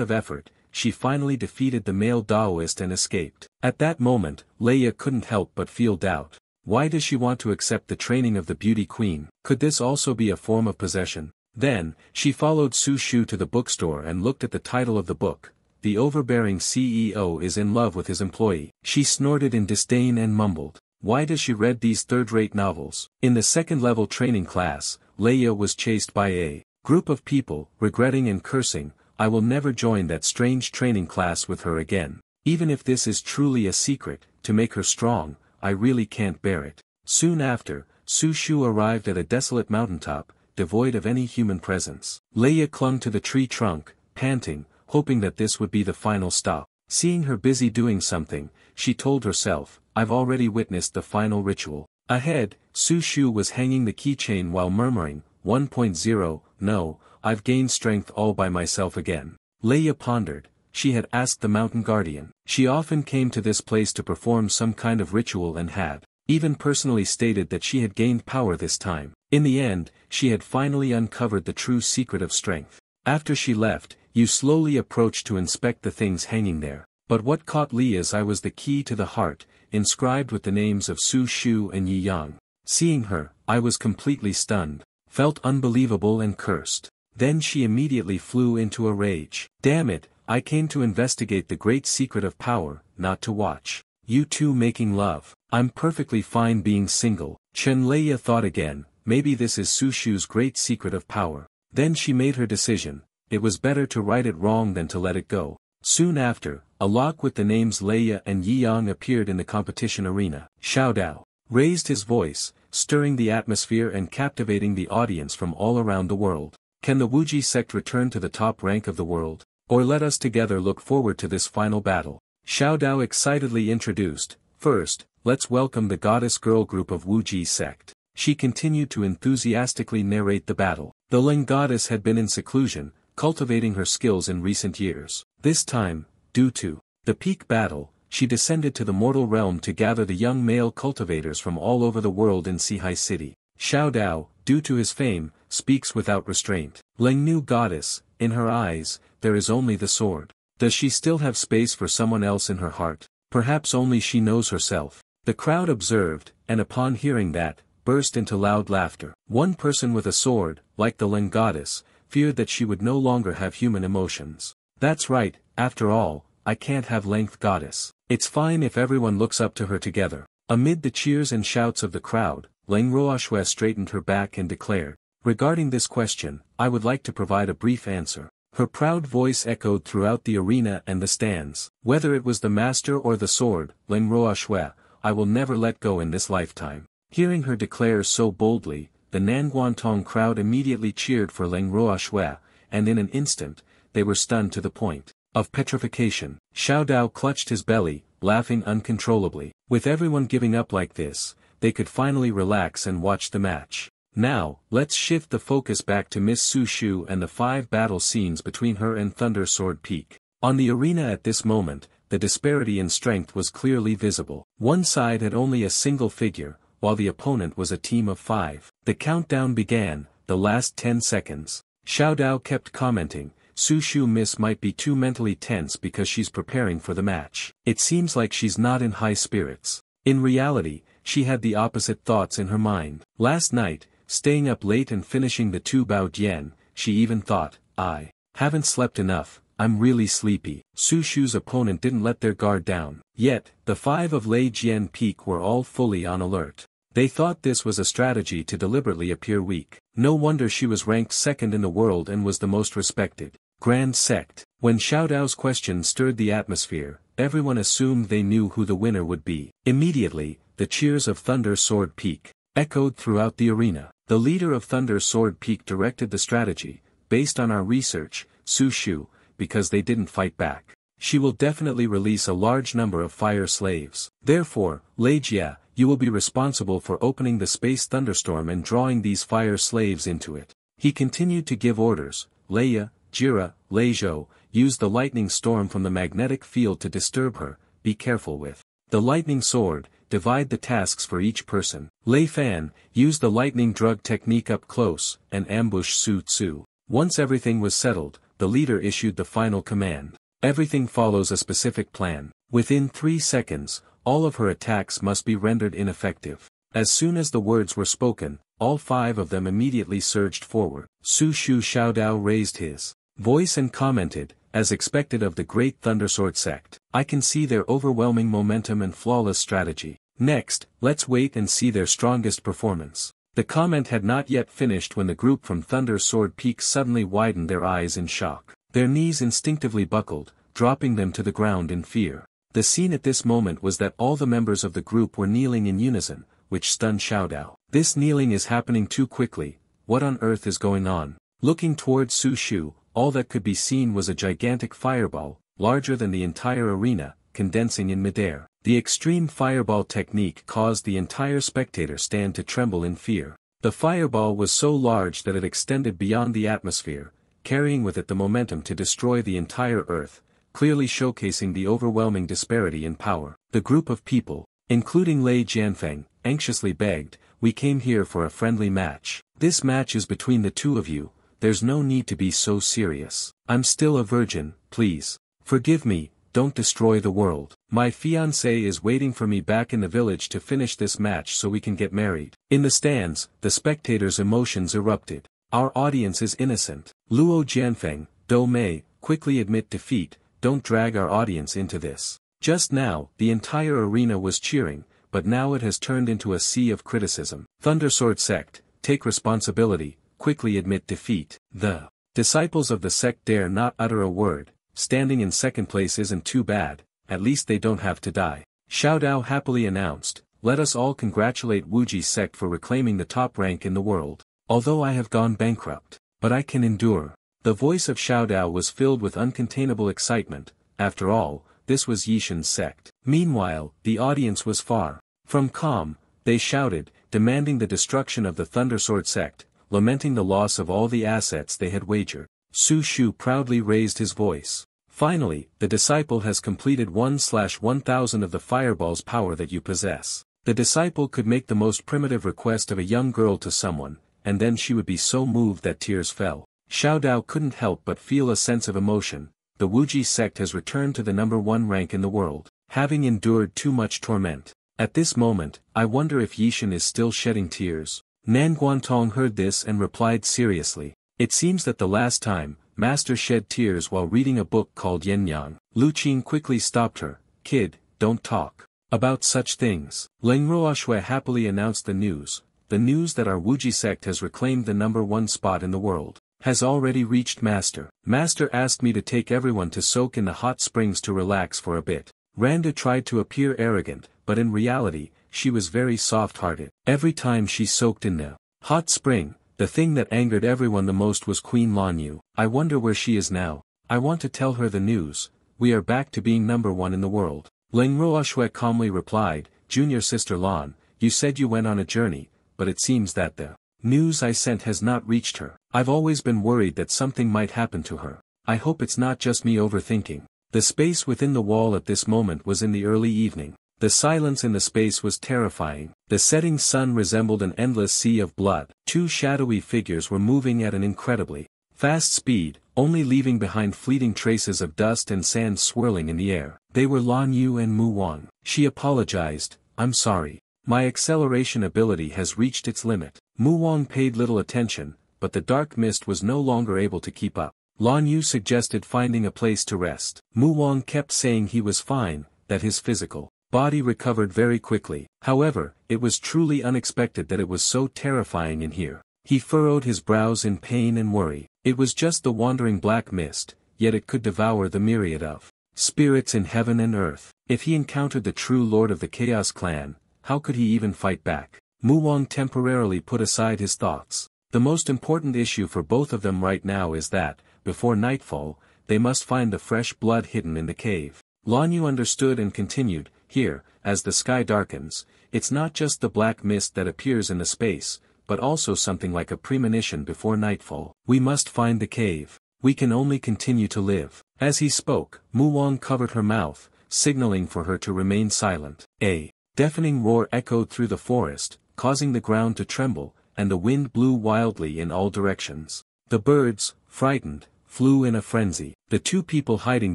of effort, she finally defeated the male Taoist and escaped. At that moment, Leia couldn't help but feel doubt. Why does she want to accept the training of the beauty queen? Could this also be a form of possession? Then, she followed Su Shu to the bookstore and looked at the title of the book. "The overbearing CEO is in love with his employee." She snorted in disdain and mumbled, "Why does she read these third-rate novels?" In the second-level training class, Leia was chased by a group of people, regretting and cursing, "I will never join that strange training class with her again. Even if this is truly a secret, to make her strong, I really can't bear it." Soon after, Su Shu arrived at a desolate mountaintop, devoid of any human presence. Leia clung to the tree trunk, panting, hoping that this would be the final stop. Seeing her busy doing something, she told herself, "I've already witnessed the final ritual." Ahead, Su Shu was hanging the keychain while murmuring, 1.0, "No, I've gained strength all by myself again. Leia pondered. She had asked the mountain guardian. She often came to this place to perform some kind of ritual and had even personally stated that she had gained power this time. In the end, she had finally uncovered the true secret of strength. After she left, you slowly approached to inspect the things hanging there. But what caught Leia's eye was the key to the heart, inscribed with the names of Su Shu and Yi Yang. Seeing her, I was completely stunned, felt unbelievable and cursed. Then she immediately flew into a rage. Damn it, I came to investigate the great secret of power, not to watch you two making love. I'm perfectly fine being single. Leia thought again, maybe this is Su Shu's great secret of power. Then she made her decision. It was better to right it wrong than to let it go. Soon after, a lock with the names Leia and Yi Yang appeared in the competition arena. Xiao Dao raised his voice, stirring the atmosphere and captivating the audience from all around the world. Can the Wuji sect return to the top rank of the world? Or let us together look forward to this final battle. Xiao Dao excitedly introduced. First, let's welcome the goddess girl group of Wuji sect. She continued to enthusiastically narrate the battle. The Ling goddess had been in seclusion, cultivating her skills in recent years. This time, due to the peak battle, she descended to the mortal realm to gather the young male cultivators from all over the world in Sihai City. Xiao Dao, due to his fame, speaks without restraint. Ling new goddess, in her eyes, there is only the sword. Does she still have space for someone else in her heart? Perhaps only she knows herself. The crowd observed, and upon hearing that, burst into loud laughter. One person with a sword, like the Ling goddess, feared that she would no longer have human emotions. That's right, after all, I can't have length goddess. It's fine if everyone looks up to her together. Amid the cheers and shouts of the crowd, Ling Roashue straightened her back and declared, regarding this question, I would like to provide a brief answer. Her proud voice echoed throughout the arena and the stands. Whether it was the master or the sword, Ling Roashue, I will never let go in this lifetime. Hearing her declare so boldly, the Nanguantong crowd immediately cheered for Ling Roashue, and in an instant, they were stunned to the point of petrification. Xiao Dao clutched his belly, laughing uncontrollably. With everyone giving up like this, they could finally relax and watch the match. Now, let's shift the focus back to Miss Su Shu and the 5 battle scenes between her and Thunder Sword Peak. On the arena at this moment, the disparity in strength was clearly visible. One side had only a single figure, while the opponent was a team of 5. The countdown began, the last 10 seconds. Xiao Dao kept commenting, Su Shu Miss might be too mentally tense because she's preparing for the match. It seems like she's not in high spirits. In reality, she had the opposite thoughts in her mind. Last night, staying up late and finishing the 2 Bao Jian, she even thought, I haven't slept enough, I'm really sleepy. Su Shu's opponent didn't let their guard down. Yet, the 5 of Lei Jian Peak were all fully on alert. They thought this was a strategy to deliberately appear weak. No wonder she was ranked second in the world and was the most respected. Grand Sect. When Xiao Dao's question stirred the atmosphere, everyone assumed they knew who the winner would be. Immediately, the cheers of Thunder Sword Peak echoed throughout the arena. The leader of Thunder Sword Peak directed the strategy, based on our research, Su Shu, because they didn't fight back. She will definitely release a large number of fire slaves. Therefore, Lei Jia, you will be responsible for opening the space thunderstorm and drawing these fire slaves into it. He continued to give orders. Leia, Jira, Lei Zhou, use the lightning storm from the magnetic field to disturb her, be careful with the lightning sword, divide the tasks for each person. Lei Fan, use the lightning drug technique up close, and ambush Su Tzu. Once everything was settled, the leader issued the final command. Everything follows a specific plan. Within 3 seconds, all of her attacks must be rendered ineffective. As soon as the words were spoken, all 5 of them immediately surged forward. Su Shu Xiao Dao raised his voice and commented, as expected of the great Thundersword sect. I can see their overwhelming momentum and flawless strategy. Next, let's wait and see their strongest performance. The comment had not yet finished when the group from Thunder Sword Peak suddenly widened their eyes in shock. Their knees instinctively buckled, dropping them to the ground in fear. The scene at this moment was that all the members of the group were kneeling in unison, which stunned Xiao Dao. This kneeling is happening too quickly, what on earth is going on? Looking towards Su Shu, all that could be seen was a gigantic fireball, larger than the entire arena, condensing in midair. The extreme fireball technique caused the entire spectator stand to tremble in fear. The fireball was so large that it extended beyond the atmosphere, carrying with it the momentum to destroy the entire Earth, clearly showcasing the overwhelming disparity in power. The group of people, including Lei Jianfeng, anxiously begged, "We came here for a friendly match. This match is between the two of you, there's no need to be so serious. I'm still a virgin, please. Forgive me, don't destroy the world. My fiancé is waiting for me back in the village to finish this match so we can get married." In the stands, the spectators' emotions erupted. "Our audience is innocent. Luo Jianfeng, Do Mei, quickly admit defeat, don't drag our audience into this." Just now, the entire arena was cheering, but now it has turned into a sea of criticism. Thundersword sect, take responsibility, quickly admit defeat. The disciples of the sect dare not utter a word. Standing in second place isn't too bad, at least they don't have to die. Xiao Dao happily announced, "Let us all congratulate Wuji's sect for reclaiming the top rank in the world. Although I have gone bankrupt, but I can endure." The voice of Xiao Dao was filled with uncontainable excitement. After all, this was Yishan's sect. Meanwhile, the audience was far from calm. They shouted, demanding the destruction of the Thundersword sect, lamenting the loss of all the assets they had wagered. Su Shu proudly raised his voice. "Finally, the disciple has completed 1/1000 of the fireball's power that you possess." The disciple could make the most primitive request of a young girl to someone, and then she would be so moved that tears fell. Xiao Dao couldn't help but feel a sense of emotion. The Wuji sect has returned to the #1 rank in the world, having endured too much torment. At this moment, I wonder if Yishan is still shedding tears. Nan Guantong heard this and replied seriously, "It seems that the last time, Master shed tears while reading a book called Yen Yang." Lu Qin quickly stopped her. "Kid, don't talk about such things." Leng Ruoxue happily announced the news that our Wuji sect has reclaimed the #1 spot in the world, has already reached Master. Master asked me to take everyone to soak in the hot springs to relax for a bit. Randa tried to appear arrogant, but in reality, she was very soft-hearted. Every time she soaked in the hot spring, the thing that angered everyone the most was Queen Lan Yu. I wonder where she is now. I want to tell her the news. We are back to being #1 in the world. Leng Ruoxue calmly replied, "Junior sister Lan, you said you went on a journey, but it seems that the news I sent has not reached her. I've always been worried that something might happen to her. I hope it's not just me overthinking." The space within the wall at this moment was in the early evening. The silence in the space was terrifying. The setting sun resembled an endless sea of blood. Two shadowy figures were moving at an incredibly fast speed, only leaving behind fleeting traces of dust and sand swirling in the air. They were Lan Yu and Mu Wang. She apologized, "I'm sorry. My acceleration ability has reached its limit." Mu Wang paid little attention, but the dark mist was no longer able to keep up. Lan Yu suggested finding a place to rest. Mu Wang kept saying he was fine, that his physical body recovered very quickly. However, it was truly unexpected that it was so terrifying in here. He furrowed his brows in pain and worry. It was just the wandering black mist, yet it could devour the myriad of spirits in heaven and earth. If he encountered the true lord of the Chaos Clan, how could he even fight back? Mu Wang temporarily put aside his thoughts. The most important issue for both of them right now is that, before nightfall, they must find the fresh blood hidden in the cave. Lan Yu understood and continued, "Here, as the sky darkens, it's not just the black mist that appears in the space, but also something like a premonition before nightfall. We must find the cave. We can only continue to live." As he spoke, Mu Wang covered her mouth, signaling for her to remain silent. A deafening roar echoed through the forest, causing the ground to tremble, and the wind blew wildly in all directions. The birds, frightened, flew in a frenzy. The two people hiding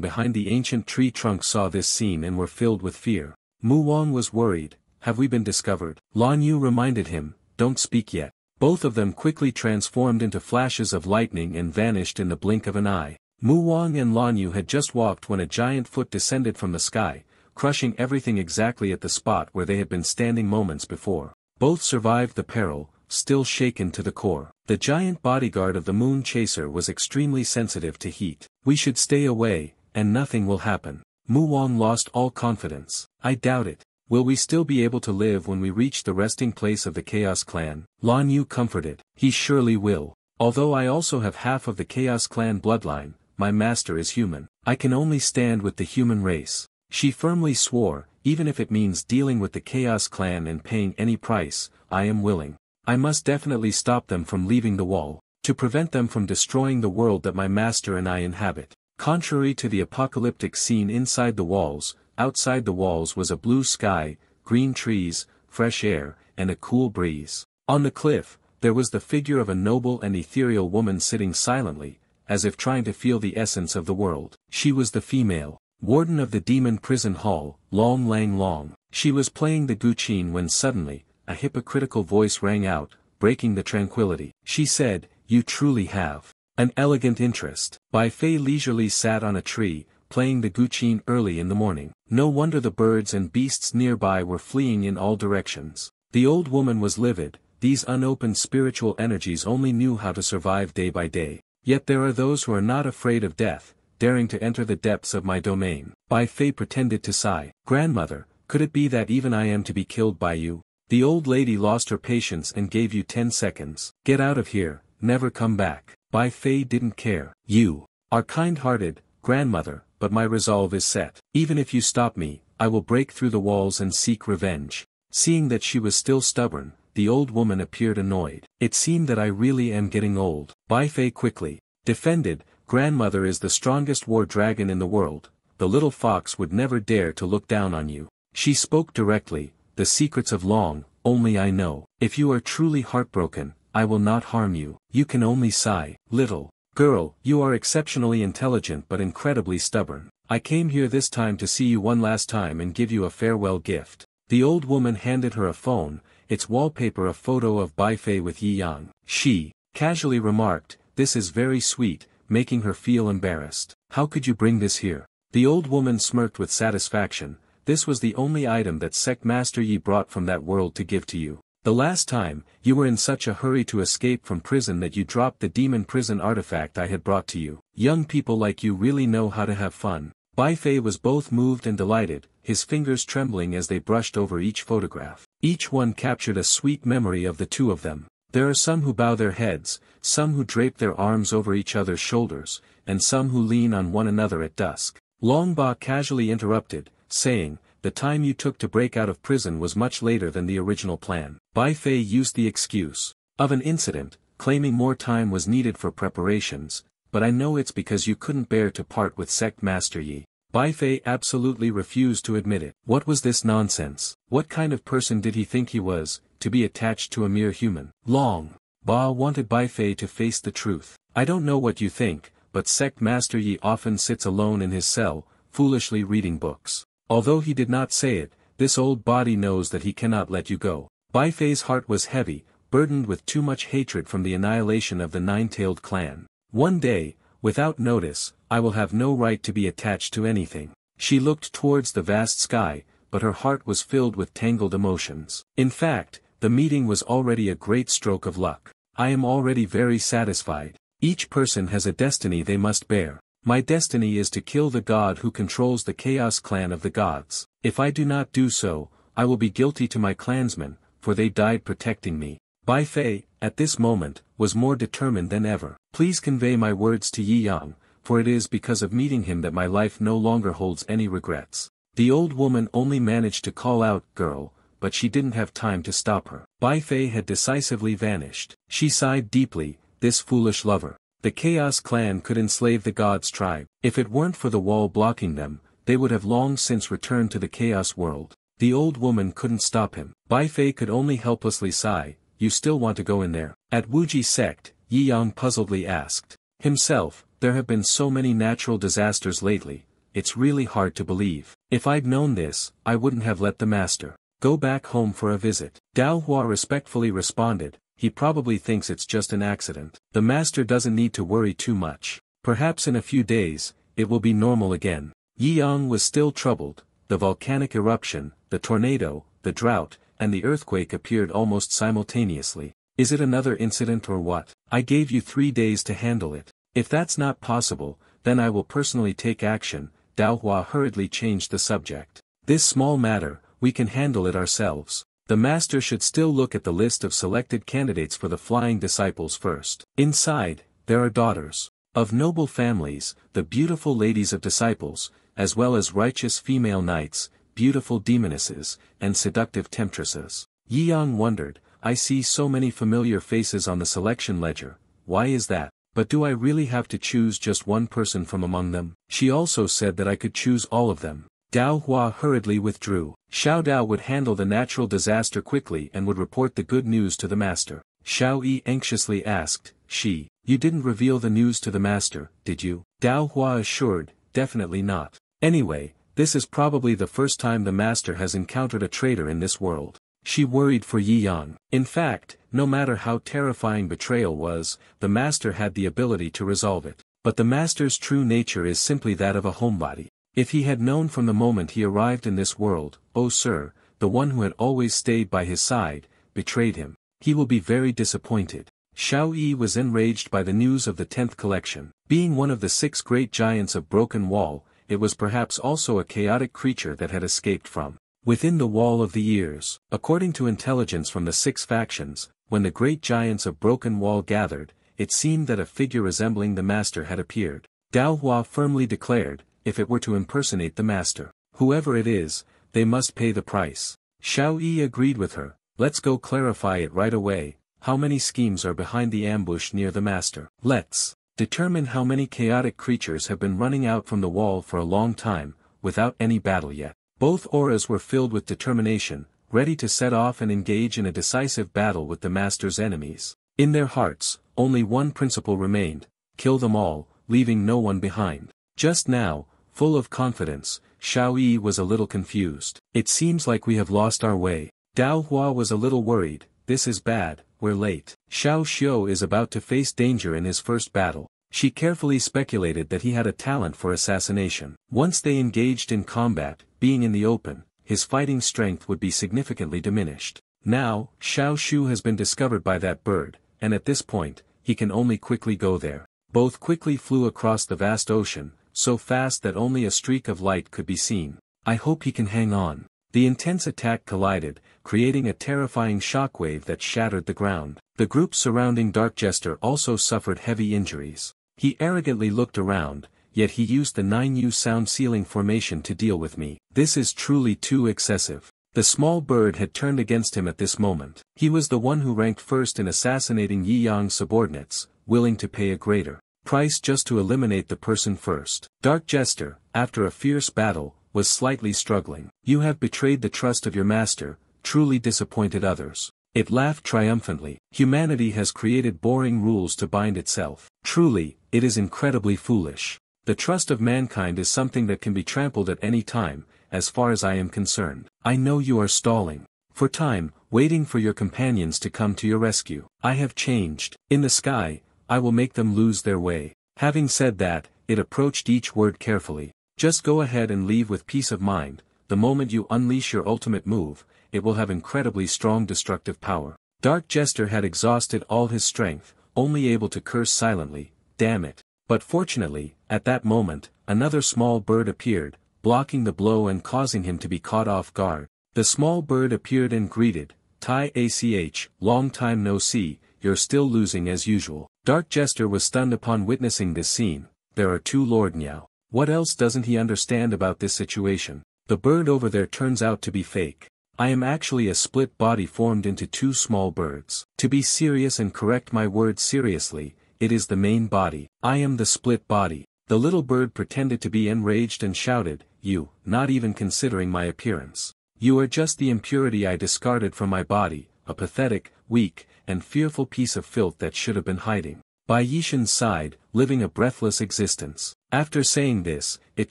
behind the ancient tree trunk saw this scene and were filled with fear. Mu Wang was worried. "Have we been discovered?" Lan Yu reminded him, "Don't speak yet." Both of them quickly transformed into flashes of lightning and vanished in the blink of an eye. Mu Wang and Lan Yu had just walked when a giant foot descended from the sky, crushing everything exactly at the spot where they had been standing moments before. Both survived the peril, still shaken to the core. The giant bodyguard of the moon chaser was extremely sensitive to heat. "We should stay away, and nothing will happen." Mu Wang lost all confidence. "I doubt it. Will we still be able to live when we reach the resting place of the Chaos Clan?" Lan Yu comforted. "He surely will. Although I also have half of the Chaos Clan bloodline, my master is human. I can only stand with the human race." She firmly swore, "Even if it means dealing with the Chaos Clan and paying any price, I am willing. I must definitely stop them from leaving the wall." to prevent them from destroying the world that my master and I inhabit. Contrary to the apocalyptic scene inside the walls, outside the walls was a blue sky, green trees, fresh air, and a cool breeze. On the cliff, there was the figure of a noble and ethereal woman sitting silently, as if trying to feel the essence of the world. She was the female warden of the demon prison hall, Long Lang Long. She was playing the guqin when suddenly, a hypocritical voice rang out, breaking the tranquility. She said, "You truly have an elegant interest." Bai Fei leisurely sat on a tree, playing the guqin early in the morning. No wonder the birds and beasts nearby were fleeing in all directions. The old woman was livid. These unopened spiritual energies only knew how to survive day by day. Yet there are those who are not afraid of death, daring to enter the depths of my domain. Bai Fei pretended to sigh. "Grandmother, could it be that even I am to be killed by you?" The old lady lost her patience and gave you 10 seconds. "Get out of here, never come back." Bai Fei didn't care. "You are kind-hearted, grandmother, but my resolve is set. Even if you stop me, I will break through the walls and seek revenge." Seeing that she was still stubborn, the old woman appeared annoyed. "It seemed that I really am getting old." Bai Fei quickly defended, "Grandmother is the strongest war dragon in the world. The little fox would never dare to look down on you." She spoke directly, "The secrets of Long, only I know. If you are truly heartbroken, I will not harm you. You can only sigh." "Little girl, you are exceptionally intelligent but incredibly stubborn. I came here this time to see you one last time and give you a farewell gift." The old woman handed her a phone, its wallpaper a photo of Bai Fei with Yi Yang. She casually remarked, "This is very sweet," making her feel embarrassed. "How could you bring this here?" The old woman smirked with satisfaction. "This was the only item that Sect Master Yi brought from that world to give to you. The last time, you were in such a hurry to escape from prison that you dropped the demon prison artifact I had brought to you. Young people like you really know how to have fun." Bai Fei was both moved and delighted, his fingers trembling as they brushed over each photograph. Each one captured a sweet memory of the two of them. There are some who bow their heads, some who drape their arms over each other's shoulders, and some who lean on one another at dusk. Long Ba casually interrupted, saying, "The time you took to break out of prison was much later than the original plan." Bai Fei used the excuse of an incident, claiming more time was needed for preparations, "But I know it's because you couldn't bear to part with Sect Master Yi." Bai Fei absolutely refused to admit it. What was this nonsense? What kind of person did he think he was, to be attached to a mere human? Long Ba wanted Bai Fei to face the truth. "I don't know what you think, but Sect Master Yi often sits alone in his cell, foolishly reading books. Although he did not say it, this old body knows that he cannot let you go." Bai Fei's heart was heavy, burdened with too much hatred from the annihilation of the nine-tailed clan. "One day, without notice, I will have no right to be attached to anything." She looked towards the vast sky, but her heart was filled with tangled emotions. In fact, the meeting was already a great stroke of luck. "I am already very satisfied. Each person has a destiny they must bear. My destiny is to kill the god who controls the Chaos Clan of the gods. If I do not do so, I will be guilty to my clansmen, for they died protecting me." Bai Fei, at this moment, was more determined than ever. "Please convey my words to Yi Yang, for it is because of meeting him that my life no longer holds any regrets." The old woman only managed to call out, "Girl," but she didn't have time to stop her. Bai Fei had decisively vanished. She sighed deeply, this foolish lover. The Chaos Clan could enslave the Gods tribe. If it weren't for the wall blocking them, they would have long since returned to the Chaos world. The old woman couldn't stop him. Bai Fei could only helplessly sigh. "You still want to go in there?" At Wuji sect, Yi Yang puzzledly asked himself, "There have been so many natural disasters lately, it's really hard to believe. If I'd known this, I wouldn't have let the master go back home for a visit." Dao Hua respectfully responded, "He probably thinks it's just an accident. The master doesn't need to worry too much. Perhaps in a few days, it will be normal again." Yi Yang was still troubled. The volcanic eruption, the tornado, the drought, and the earthquake appeared almost simultaneously. "Is it another incident or what? I gave you 3 days to handle it. If that's not possible, then I will personally take action." Dao Hua hurriedly changed the subject. "This small matter, we can handle it ourselves. The master should still look at the list of selected candidates for the flying disciples first. Inside, there are daughters of noble families, the beautiful ladies of disciples, as well as righteous female knights, beautiful demonesses, and seductive temptresses." Yi Yang wondered, "I see so many familiar faces on the selection ledger, why is that? But do I really have to choose just one person from among them? She also said that I could choose all of them. Dao Hua hurriedly withdrew. Xiao Dao would handle the natural disaster quickly and would report the good news to the master. Xiao Yi anxiously asked, You didn't reveal the news to the master, did you? Dao Hua assured, definitely not. Anyway, this is probably the first time the master has encountered a traitor in this world. She worried for Yi Yang. In fact, no matter how terrifying betrayal was, the master had the ability to resolve it. But the master's true nature is simply that of a homebody. If he had known from the moment he arrived in this world, oh sir, the one who had always stayed by his side, betrayed him, he will be very disappointed. Xiao Yi was enraged by the news of the 10th collection. Being one of the 6 great giants of Broken Wall, it was perhaps also a chaotic creature that had escaped from within the wall of the years. According to intelligence from the 6 factions, when the great giants of Broken Wall gathered, it seemed that a figure resembling the master had appeared. Dao Hua firmly declared, if it were to impersonate the master, whoever it is, they must pay the price. Xiao Yi agreed with her. Let's go clarify it right away. How many schemes are behind the ambush near the master? Let's determine how many chaotic creatures have been running out from the wall for a long time, without any battle yet. Both auras were filled with determination, ready to set off and engage in a decisive battle with the master's enemies. In their hearts, only one principle remained: kill them all, leaving no one behind. Just now, full of confidence, Xiao Yi was a little confused. It seems like we have lost our way. Dao Hua was a little worried. This is bad, we're late. Xiao Xiu is about to face danger in his first battle. She carefully speculated that he had a talent for assassination. Once they engaged in combat, being in the open, his fighting strength would be significantly diminished. Now, Xiao Xiu has been discovered by that bird, and at this point, he can only quickly go there. Both quickly flew across the vast ocean, so fast that only a streak of light could be seen. I hope he can hang on. The intense attack collided, creating a terrifying shockwave that shattered the ground. The group surrounding Dark Jester also suffered heavy injuries. He arrogantly looked around, yet he used the 9U sound ceiling formation to deal with me. This is truly too excessive. The small bird had turned against him at this moment. He was the one who ranked first in assassinating Yi Yang's subordinates, willing to pay a greater price just to eliminate the person first. Dark Jester, after a fierce battle, was slightly struggling. You have betrayed the trust of your master, truly disappointed others. It laughed triumphantly. Humanity has created boring rules to bind itself. Truly, it is incredibly foolish. The trust of mankind is something that can be trampled at any time, as far as I am concerned. I know you are stalling for time, waiting for your companions to come to your rescue. I have changed. In the sky, I will make them lose their way. Having said that, it approached each word carefully. Just go ahead and leave with peace of mind. The moment you unleash your ultimate move, it will have incredibly strong destructive power. Dark Jester had exhausted all his strength, only able to curse silently, damn it. But fortunately, at that moment, another small bird appeared, blocking the blow and causing him to be caught off guard. The small bird appeared and greeted, Tai Ach, long time no see, you're still losing as usual. Dark Jester was stunned upon witnessing this scene. There are 2 Lord Niao. What else doesn't he understand about this situation? The bird over there turns out to be fake. I am actually a split body formed into 2 small birds. To be serious and correct my words seriously, it is the main body. I am the split body. The little bird pretended to be enraged and shouted, You, not even considering my appearance. You are just the impurity I discarded from my body, a pathetic, weak, and fearful piece of filth that should have been hiding by Yishan's side, living a breathless existence. After saying this, it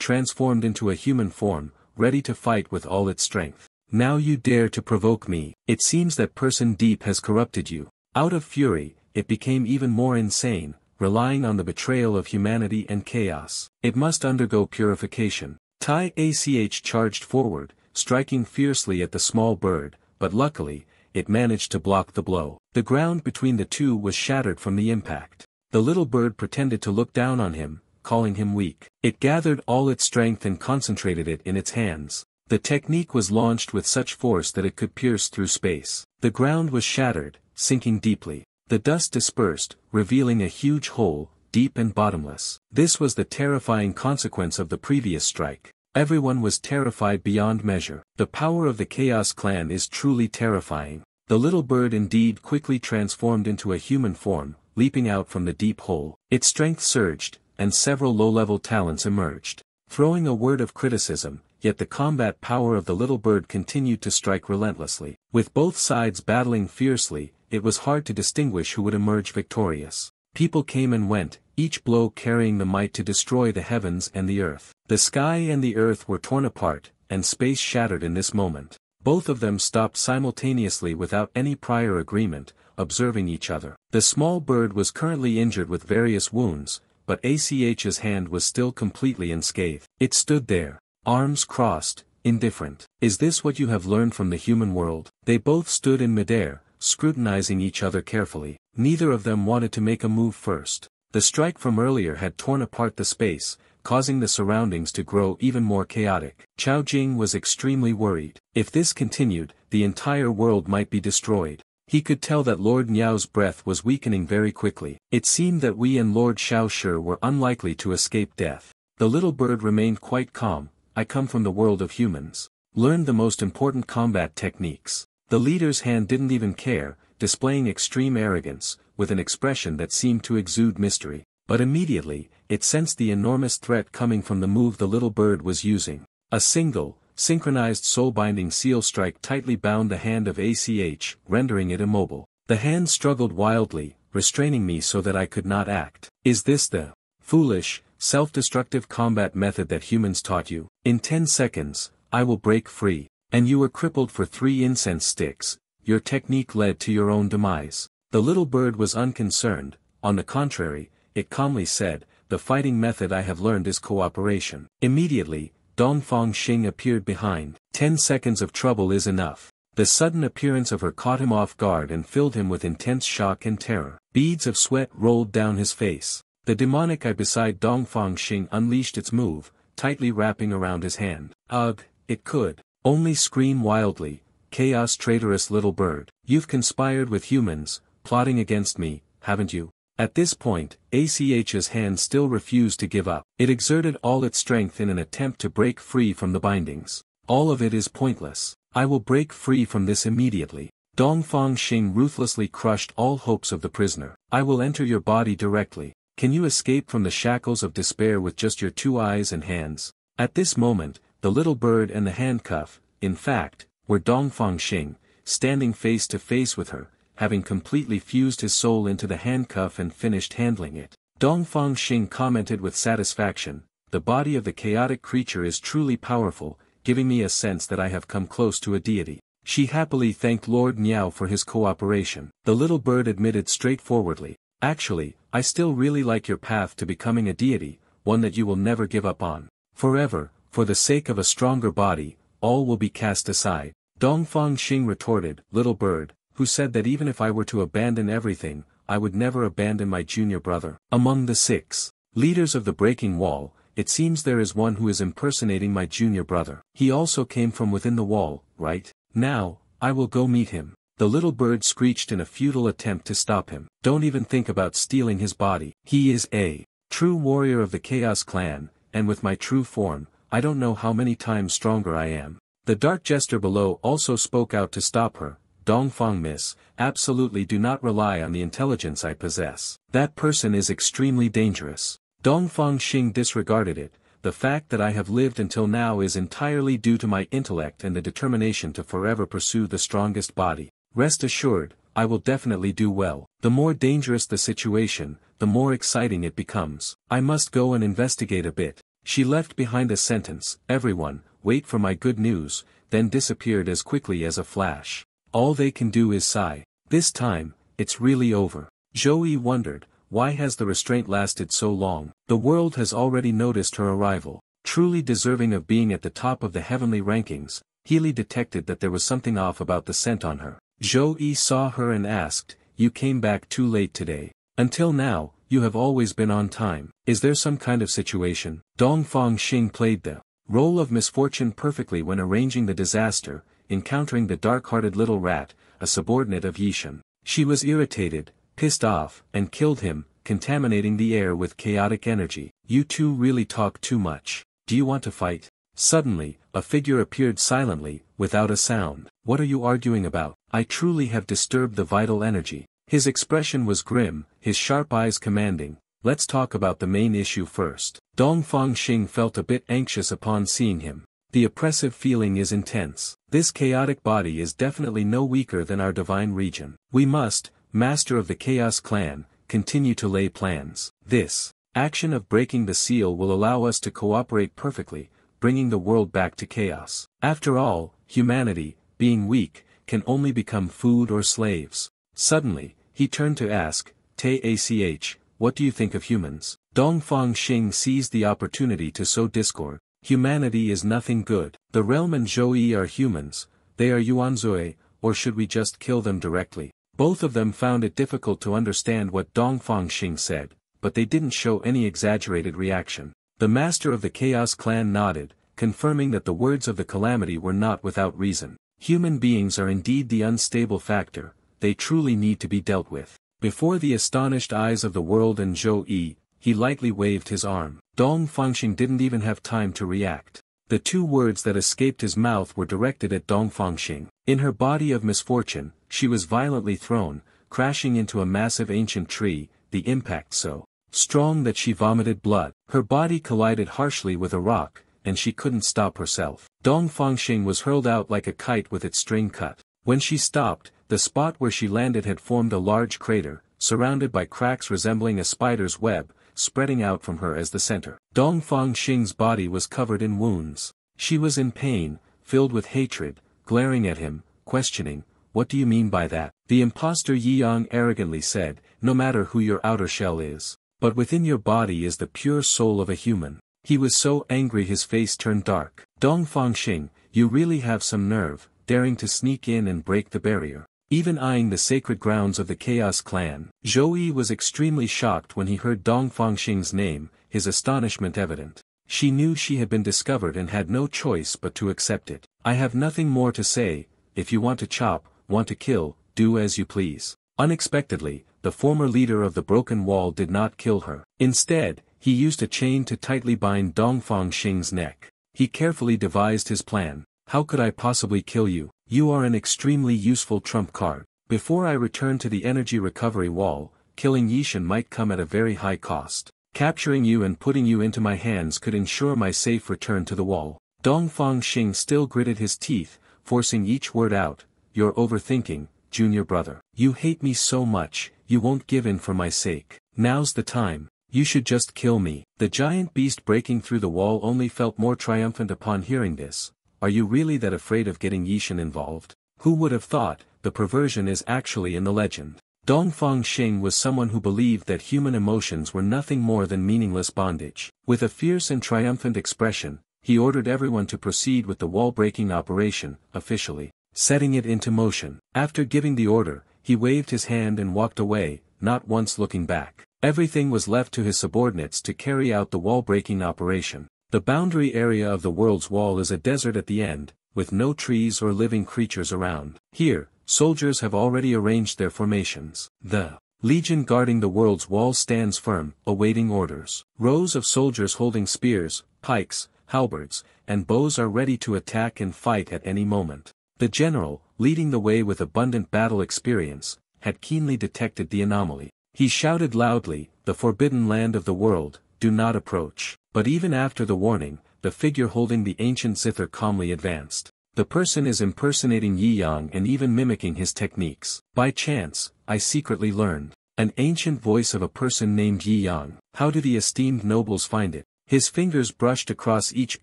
transformed into a human form, ready to fight with all its strength. Now you dare to provoke me. It seems that person deep has corrupted you. Out of fury, it became even more insane, relying on the betrayal of humanity and chaos. It must undergo purification. Tai Ach charged forward, striking fiercely at the small bird, but luckily, it managed to block the blow. The ground between the two was shattered from the impact. The little bird pretended to look down on him, calling him weak. It gathered all its strength and concentrated it in its hands. The technique was launched with such force that it could pierce through space. The ground was shattered, sinking deeply. The dust dispersed, revealing a huge hole, deep and bottomless. This was the terrifying consequence of the previous strike. Everyone was terrified beyond measure. The power of the Chaos Clan is truly terrifying. The little bird indeed quickly transformed into a human form, leaping out from the deep hole. Its strength surged, and several low-level talents emerged, throwing a word of criticism, yet the combat power of the little bird continued to strike relentlessly. With both sides battling fiercely, it was hard to distinguish who would emerge victorious. People came and went, each blow carrying the might to destroy the heavens and the earth. The sky and the earth were torn apart, and space shattered in this moment. Both of them stopped simultaneously without any prior agreement, observing each other. The small bird was currently injured with various wounds, but ACH's hand was still completely unscathed. It stood there, arms crossed, indifferent. Is this what you have learned from the human world? They both stood in midair, scrutinizing each other carefully. Neither of them wanted to make a move first. The strike from earlier had torn apart the space, causing the surroundings to grow even more chaotic. Chao Jing was extremely worried. If this continued, the entire world might be destroyed. He could tell that Lord Niao's breath was weakening very quickly. It seemed that we and Lord Xiaoshi were unlikely to escape death. The little bird remained quite calm. I come from the world of humans. Learned the most important combat techniques. The leader's hand didn't even care, displaying extreme arrogance, with an expression that seemed to exude mystery. But immediately, it sensed the enormous threat coming from the move the little bird was using. A single, synchronized soul-binding seal strike tightly bound the hand of ACH, rendering it immobile. The hand struggled wildly, restraining me so that I could not act. Is this the foolish, self-destructive combat method that humans taught you? In 10 seconds, I will break free. And you were crippled for 3 incense sticks. Your technique led to your own demise. The little bird was unconcerned. On the contrary, it calmly said, the fighting method I have learned is cooperation. Immediately, Dongfang Xing appeared behind. 10 seconds of trouble is enough. The sudden appearance of her caught him off guard and filled him with intense shock and terror. Beads of sweat rolled down his face. The demonic eye beside Dongfang Xing unleashed its move, tightly wrapping around his hand. Ugh, it could only scream wildly. Chaos, traitorous little bird. You've conspired with humans, plotting against me, haven't you? At this point, ACH's hand still refused to give up. It exerted all its strength in an attempt to break free from the bindings. All of it is pointless. I will break free from this immediately. Dongfang Xing ruthlessly crushed all hopes of the prisoner. I will enter your body directly. Can you escape from the shackles of despair with just your 2 eyes and hands? At this moment, the little bird and the handcuff, in fact, were Dongfang Xing, standing face to face with her, having completely fused his soul into the handcuff and finished handling it. Dongfang Xing commented with satisfaction, the body of the chaotic creature is truly powerful, giving me a sense that I have come close to a deity. She happily thanked Lord Niao for his cooperation. The little bird admitted straightforwardly, actually, I still really like your path to becoming a deity, one that you will never give up on. Forever, for the sake of a stronger body, all will be cast aside. Dongfang Xing retorted, little bird, who said that even if I were to abandon everything, I would never abandon my junior brother. Among the 6 leaders of the breaking wall, it seems there is one who is impersonating my junior brother. He also came from within the wall, right? Now, I will go meet him. The little bird screeched in a futile attempt to stop him. Don't even think about stealing his body. He is a true warrior of the Chaos Clan, and with my true form, I don't know how many times stronger I am. The dark jester below also spoke out to stop her. Dongfang Miss, absolutely do not rely on the intelligence I possess. That person is extremely dangerous. Dongfang Xing disregarded it. The fact that I have lived until now is entirely due to my intellect and the determination to forever pursue the strongest body. Rest assured, I will definitely do well. The more dangerous the situation, the more exciting it becomes. I must go and investigate a bit. She left behind a sentence, everyone, wait for my good news, then disappeared as quickly as a flash. All they can do is sigh. This time, it's really over. Zhou Yi wondered, why has the restraint lasted so long? The world has already noticed her arrival. Truly deserving of being at the top of the heavenly rankings, Healy detected that there was something off about the scent on her. Zhou Yi saw her and asked, you came back too late today. Until now, you have always been on time. Is there some kind of situation? Dongfang Xing played the role of misfortune perfectly when arranging the disaster, encountering the dark-hearted little rat, a subordinate of Yishan. She was irritated, pissed off, and killed him, contaminating the air with chaotic energy. You two really talk too much. Do you want to fight? Suddenly, a figure appeared silently, without a sound. What are you arguing about? I truly have disturbed the vital energy. His expression was grim, his sharp eyes commanding. Let's talk about the main issue first. Dong Fangxing felt a bit anxious upon seeing him. The oppressive feeling is intense. This chaotic body is definitely no weaker than our divine region. We must, master of the Chaos Clan, continue to lay plans. This action of breaking the seal will allow us to cooperate perfectly, bringing the world back to chaos. After all, humanity, being weak, can only become food or slaves. Suddenly, he turned to ask, "Tach, what do you think of humans?" Dong Fangxing seized the opportunity to sow discord. Humanity is nothing good. The realm and Zhou are humans, they are Yuanzui, or should we just kill them directly? Both of them found it difficult to understand what Dong Fangxing said, but they didn't show any exaggerated reaction. The master of the Chaos Clan nodded, confirming that the words of the calamity were not without reason. Human beings are indeed the unstable factor, they truly need to be dealt with. Before the astonished eyes of the world and Zhou Yi, he lightly waved his arm. Dong Fangxing didn't even have time to react. The two words that escaped his mouth were directed at Dong Fangxing. In her body of misfortune, she was violently thrown, crashing into a massive ancient tree, the impact so strong that she vomited blood. Her body collided harshly with a rock, and she couldn't stop herself. Dong Fangxing was hurled out like a kite with its string cut. When she stopped, the spot where she landed had formed a large crater, surrounded by cracks resembling a spider's web, spreading out from her as the center. Dong Fangxing's body was covered in wounds. She was in pain, filled with hatred, glaring at him, questioning, "What do you mean by that?" The impostor Yi Yang arrogantly said, "No matter who your outer shell is, but within your body is the pure soul of a human." He was so angry his face turned dark. "Dong Fangxing, you really have some nerve, daring to sneak in and break the barrier. Even eyeing the sacred grounds of the Chaos Clan." Zhou Yi was extremely shocked when he heard Dong Fangxing's name, his astonishment evident. She knew she had been discovered and had no choice but to accept it. "I have nothing more to say, if you want to chop, want to kill, do as you please." Unexpectedly, the former leader of the Broken Wall did not kill her. Instead, he used a chain to tightly bind Dong Fangxing's neck. He carefully devised his plan. "How could I possibly kill you? You are an extremely useful trump card. Before I return to the energy recovery wall, killing Yishan might come at a very high cost. Capturing you and putting you into my hands could ensure my safe return to the wall." Dong Fangxing still gritted his teeth, forcing each word out. "You're overthinking, junior brother. You hate me so much, you won't give in for my sake. Now's the time. You should just kill me." The giant beast breaking through the wall only felt more triumphant upon hearing this. "Are you really that afraid of getting Yishan involved? Who would have thought, the perversion is actually in the legend." Dong Fangxing was someone who believed that human emotions were nothing more than meaningless bondage. With a fierce and triumphant expression, he ordered everyone to proceed with the wall-breaking operation, officially setting it into motion. After giving the order, he waved his hand and walked away, not once looking back. Everything was left to his subordinates to carry out the wall-breaking operation. The boundary area of the world's wall is a desert at the end, with no trees or living creatures around. Here, soldiers have already arranged their formations. The legion guarding the world's wall stands firm, awaiting orders. Rows of soldiers holding spears, pikes, halberds, and bows are ready to attack and fight at any moment. The general, leading the way with abundant battle experience, had keenly detected the anomaly. He shouted loudly, "The forbidden land of the world, do not approach." But even after the warning, the figure holding the ancient zither calmly advanced. The person is impersonating Yi Yang and even mimicking his techniques. "By chance, I secretly learned." An ancient voice of a person named Yi Yang. "How do the esteemed nobles find it?" His fingers brushed across each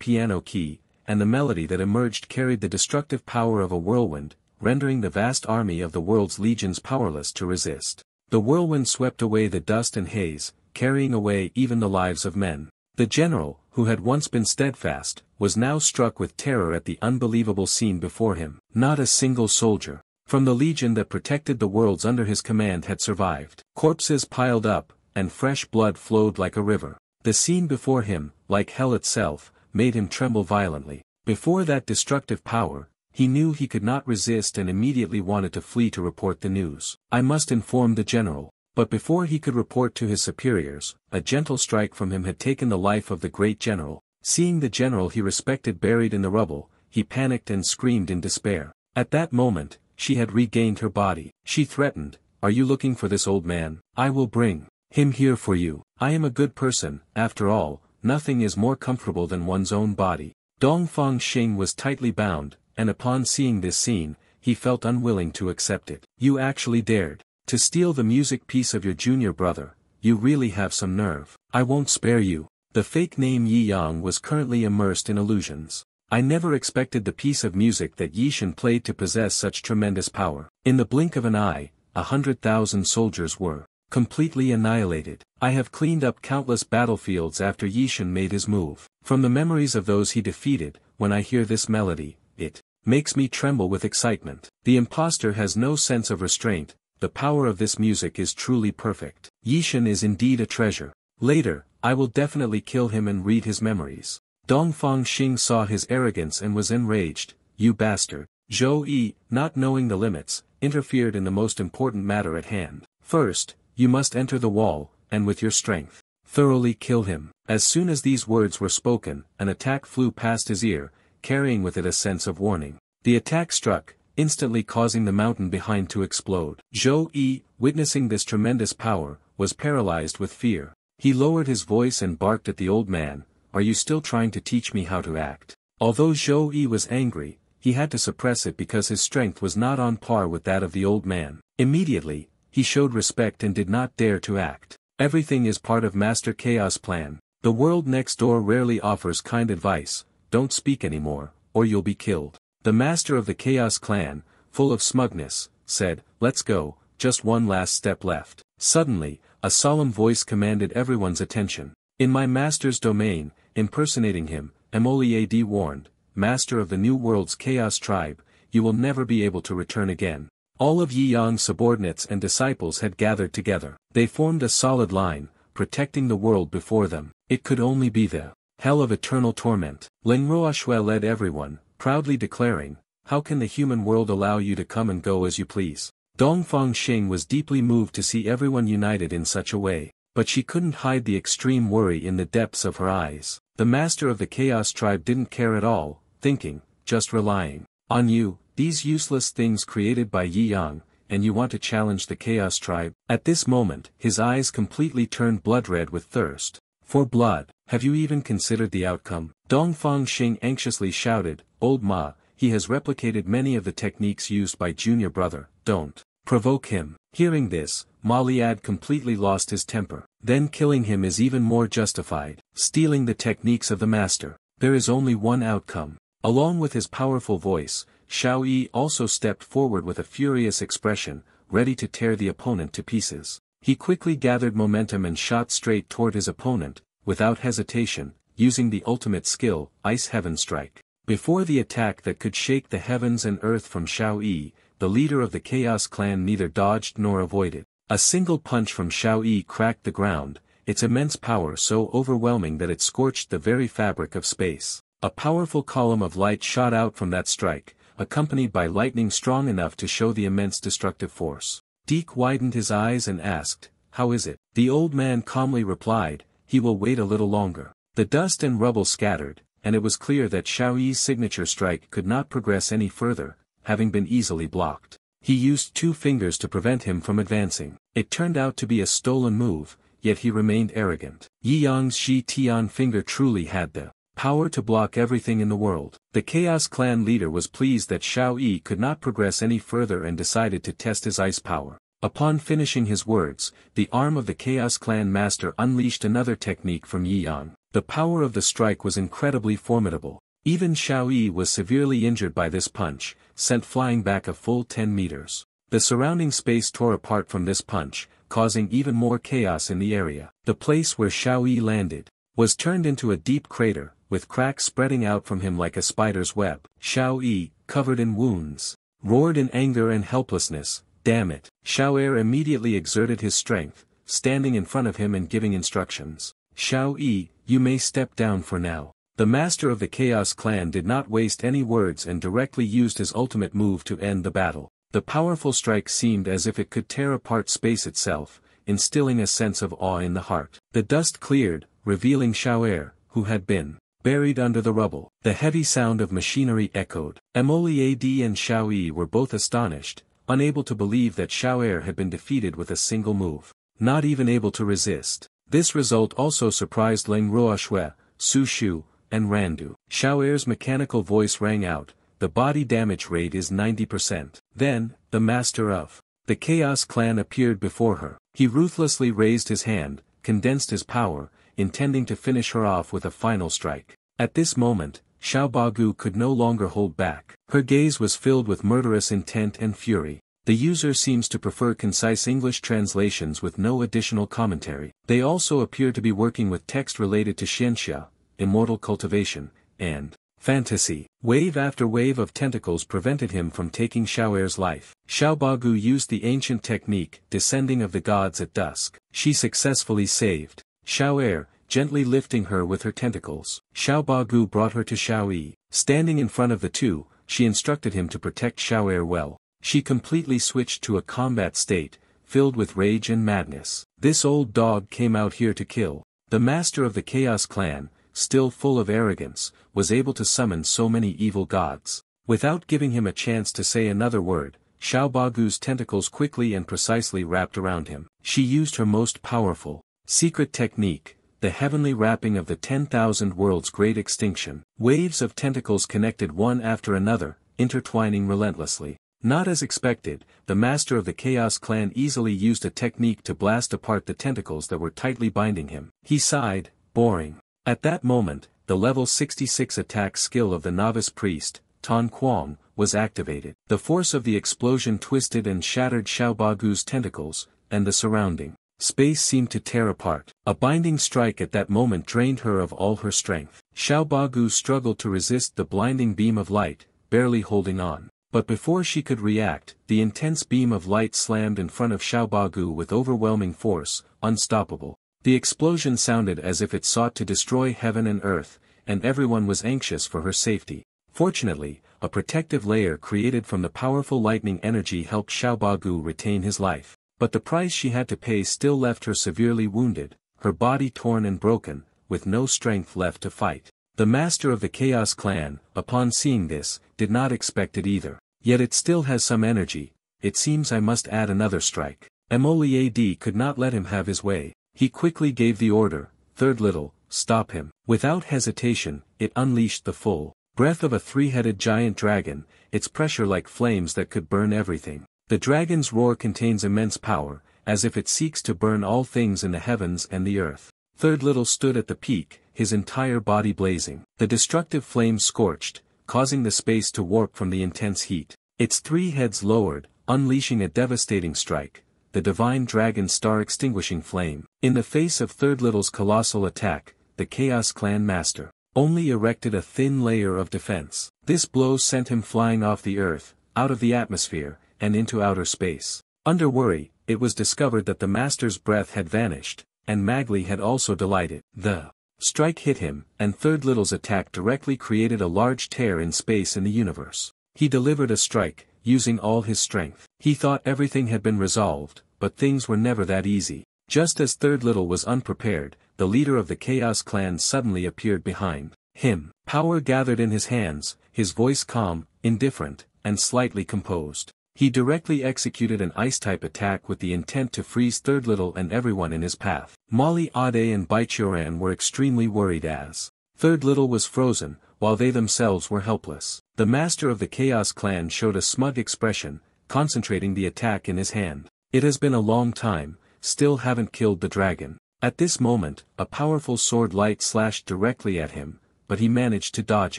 piano key, and the melody that emerged carried the destructive power of a whirlwind, rendering the vast army of the world's legions powerless to resist. The whirlwind swept away the dust and haze, carrying away even the lives of men. The general, who had once been steadfast, was now struck with terror at the unbelievable scene before him. Not a single soldier from the legion that protected the worlds under his command had survived. Corpses piled up, and fresh blood flowed like a river. The scene before him, like hell itself, made him tremble violently. Before that destructive power, he knew he could not resist and immediately wanted to flee to report the news. "I must inform the general." But before he could report to his superiors, a gentle strike from him had taken the life of the great general. Seeing the general he respected buried in the rubble, he panicked and screamed in despair. At that moment, she had regained her body. She threatened, are you looking for this old man? I will bring him here for you. I am a good person, after all, nothing is more comfortable than one's own body. Dongfang Xing was tightly bound, and upon seeing this scene, he felt unwilling to accept it. You actually dared to steal the music piece of your junior brother, you really have some nerve. I won't spare you. The fake name Yi Yang was currently immersed in illusions. I never expected the piece of music that Yishan played to possess such tremendous power. In the blink of an eye, 100,000 soldiers were completely annihilated. I have cleaned up countless battlefields after Yishan made his move. From the memories of those he defeated, when I hear this melody, it makes me tremble with excitement. The impostor has no sense of restraint, the power of this music is truly perfect. Yishan is indeed a treasure. Later, I will definitely kill him and read his memories. Dongfang Xing saw his arrogance and was enraged. You bastard. Zhou Yi, not knowing the limits, interfered in the most important matter at hand. First, you must enter the wall, and with your strength, thoroughly kill him. As soon as these words were spoken, an attack flew past his ear, carrying with it a sense of warning. The attack struck, instantly causing the mountain behind to explode. Zhou Yi, witnessing this tremendous power, was paralyzed with fear. He lowered his voice and barked at the old man, "Are you still trying to teach me how to act?" Although Zhou Yi was angry, he had to suppress it because his strength was not on par with that of the old man. Immediately, he showed respect and did not dare to act. Everything is part of Master Chaos' plan. The world next door rarely offers kind advice, don't speak anymore, or you'll be killed. The master of the Chaos clan, full of smugness, said, "Let's go, just one last step left." Suddenly, a solemn voice commanded everyone's attention. In my master's domain, impersonating him, Emoliad warned, "Master of the New World's Chaos tribe, you will never be able to return again." All of Yi Yang's subordinates and disciples had gathered together. They formed a solid line, protecting the world before them. It could only be the hell of eternal torment. Ling Roashui led everyone, proudly declaring, "How can the human world allow you to come and go as you please?" Dongfang Xing was deeply moved to see everyone united in such a way, but she couldn't hide the extreme worry in the depths of her eyes. The master of the Chaos tribe didn't care at all, thinking, "Just relying on you, these useless things created by Yi Yang, and you want to challenge the Chaos tribe?" At this moment, his eyes completely turned blood-red with thirst. For blood, have you even considered the outcome? Dongfang Xing anxiously shouted, "Old Ma, he has replicated many of the techniques used by junior brother, don't provoke him." Hearing this, Ma Liad completely lost his temper. Then killing him is even more justified. Stealing the techniques of the master. There is only one outcome. Along with his powerful voice, Xiao Yi also stepped forward with a furious expression, ready to tear the opponent to pieces. He quickly gathered momentum and shot straight toward his opponent, without hesitation, using the ultimate skill, Ice Heaven Strike. Before the attack that could shake the heavens and earth from Xiao Yi, the leader of the Chaos clan neither dodged nor avoided. A single punch from Xiao Yi cracked the ground, its immense power so overwhelming that it scorched the very fabric of space. A powerful column of light shot out from that strike, accompanied by lightning strong enough to show the immense destructive force. Deke widened his eyes and asked, "How is it?" The old man calmly replied, "He will wait a little longer." The dust and rubble scattered, and it was clear that Xiao Yi's signature strike could not progress any further, having been easily blocked. He used 2 fingers to prevent him from advancing. It turned out to be a stolen move, yet he remained arrogant. Yi Yang's Shi Tian finger truly had the power to block everything in the world. The Chaos clan leader was pleased that Xiao Yi could not progress any further and decided to test his ice power. Upon finishing his words, the arm of the Chaos clan master unleashed another technique from Yi Yang. The power of the strike was incredibly formidable. Even Xiao Yi was severely injured by this punch, sent flying back a full 10 meters. The surrounding space tore apart from this punch, causing even more chaos in the area. The place where Xiao Yi landed was turned into a deep crater, with cracks spreading out from him like a spider's web. Xiao Yi, covered in wounds, roared in anger and helplessness, "Damn it!" Xiao Er immediately exerted his strength, standing in front of him and giving instructions. "Xiao Yi, you may step down for now." The master of the Chaos clan did not waste any words and directly used his ultimate move to end the battle. The powerful strike seemed as if it could tear apart space itself, instilling a sense of awe in the heart. The dust cleared, revealing Xiao Er, who had been buried under the rubble. The heavy sound of machinery echoed. Emoliad and Xiao Yi were both astonished, unable to believe that Xiao Er had been defeated with a single move. Not even able to resist. This result also surprised Leng Ruoxue, Su Shu, and Randu. Xiao Er's mechanical voice rang out, "The body damage rate is 90%. Then, the master of the Chaos Clan appeared before her. He ruthlessly raised his hand, condensed his power, intending to finish her off with a final strike. At this moment, Xiao Bagu could no longer hold back. Her gaze was filled with murderous intent and fury. The user seems to prefer concise English translations with no additional commentary. They also appear to be working with text related to Xianxia, immortal cultivation, and fantasy. Wave after wave of tentacles prevented him from taking Xiao Er's life. Xiao Bagu used the ancient technique, descending of the gods at dusk. She successfully saved Xiao Er, gently lifting her with her tentacles. Xiao Bagu brought her to Xiao Yi. Standing in front of the two, she instructed him to protect Xiao Er well. She completely switched to a combat state, filled with rage and madness. This old dog came out here to kill. The master of the Chaos Clan, still full of arrogance, was able to summon so many evil gods. Without giving him a chance to say another word, Xiao Bagu's tentacles quickly and precisely wrapped around him. She used her most powerful, secret technique, the heavenly wrapping of the 10,000 worlds' great extinction. Waves of tentacles connected one after another, intertwining relentlessly. Not as expected, the master of the Chaos Clan easily used a technique to blast apart the tentacles that were tightly binding him. He sighed, boring. At that moment, the level 66 attack skill of the novice priest, Tan Kuang, was activated. The force of the explosion twisted and shattered Xiao Bagu's tentacles, and the surrounding space seemed to tear apart. A binding strike at that moment drained her of all her strength. Xiao Bagu struggled to resist the blinding beam of light, barely holding on. But before she could react, the intense beam of light slammed in front of Xiao Bagu with overwhelming force, unstoppable. The explosion sounded as if it sought to destroy heaven and earth, and everyone was anxious for her safety. Fortunately, a protective layer created from the powerful lightning energy helped Xiao Bagu retain his life. But the price she had to pay still left her severely wounded, her body torn and broken, with no strength left to fight. The master of the Chaos Clan, upon seeing this, did not expect it either. Yet it still has some energy. It seems I must add another strike. Moliad could not let him have his way. He quickly gave the order, "Third Little, stop him." Without hesitation, it unleashed the full breath of a three-headed giant dragon, its pressure like flames that could burn everything. The dragon's roar contains immense power, as if it seeks to burn all things in the heavens and the earth. Third Little stood at the peak, his entire body blazing. The destructive flames scorched, causing the space to warp from the intense heat. Its three heads lowered, unleashing a devastating strike, the divine dragon star-extinguishing flame. In the face of Third Little's colossal attack, the Chaos Clan master only erected a thin layer of defense. This blow sent him flying off the earth, out of the atmosphere, and into outer space. Under worry, it was discovered that the master's breath had vanished, and Magli had also delighted. The strike hit him, and Third Little's attack directly created a large tear in space in the universe. He delivered a strike, using all his strength. He thought everything had been resolved, but things were never that easy. Just as Third Little was unprepared, the leader of the Chaos Clan suddenly appeared behind him. Power gathered in his hands, his voice calm, indifferent, and slightly composed. He directly executed an ice-type attack with the intent to freeze Third Little and everyone in his path. Mali Ade and Baichuran were extremely worried as Third Little was frozen, while they themselves were helpless. The master of the Chaos Clan showed a smug expression, concentrating the attack in his hand. "It has been a long time, still haven't killed the dragon." At this moment, a powerful sword light slashed directly at him, but he managed to dodge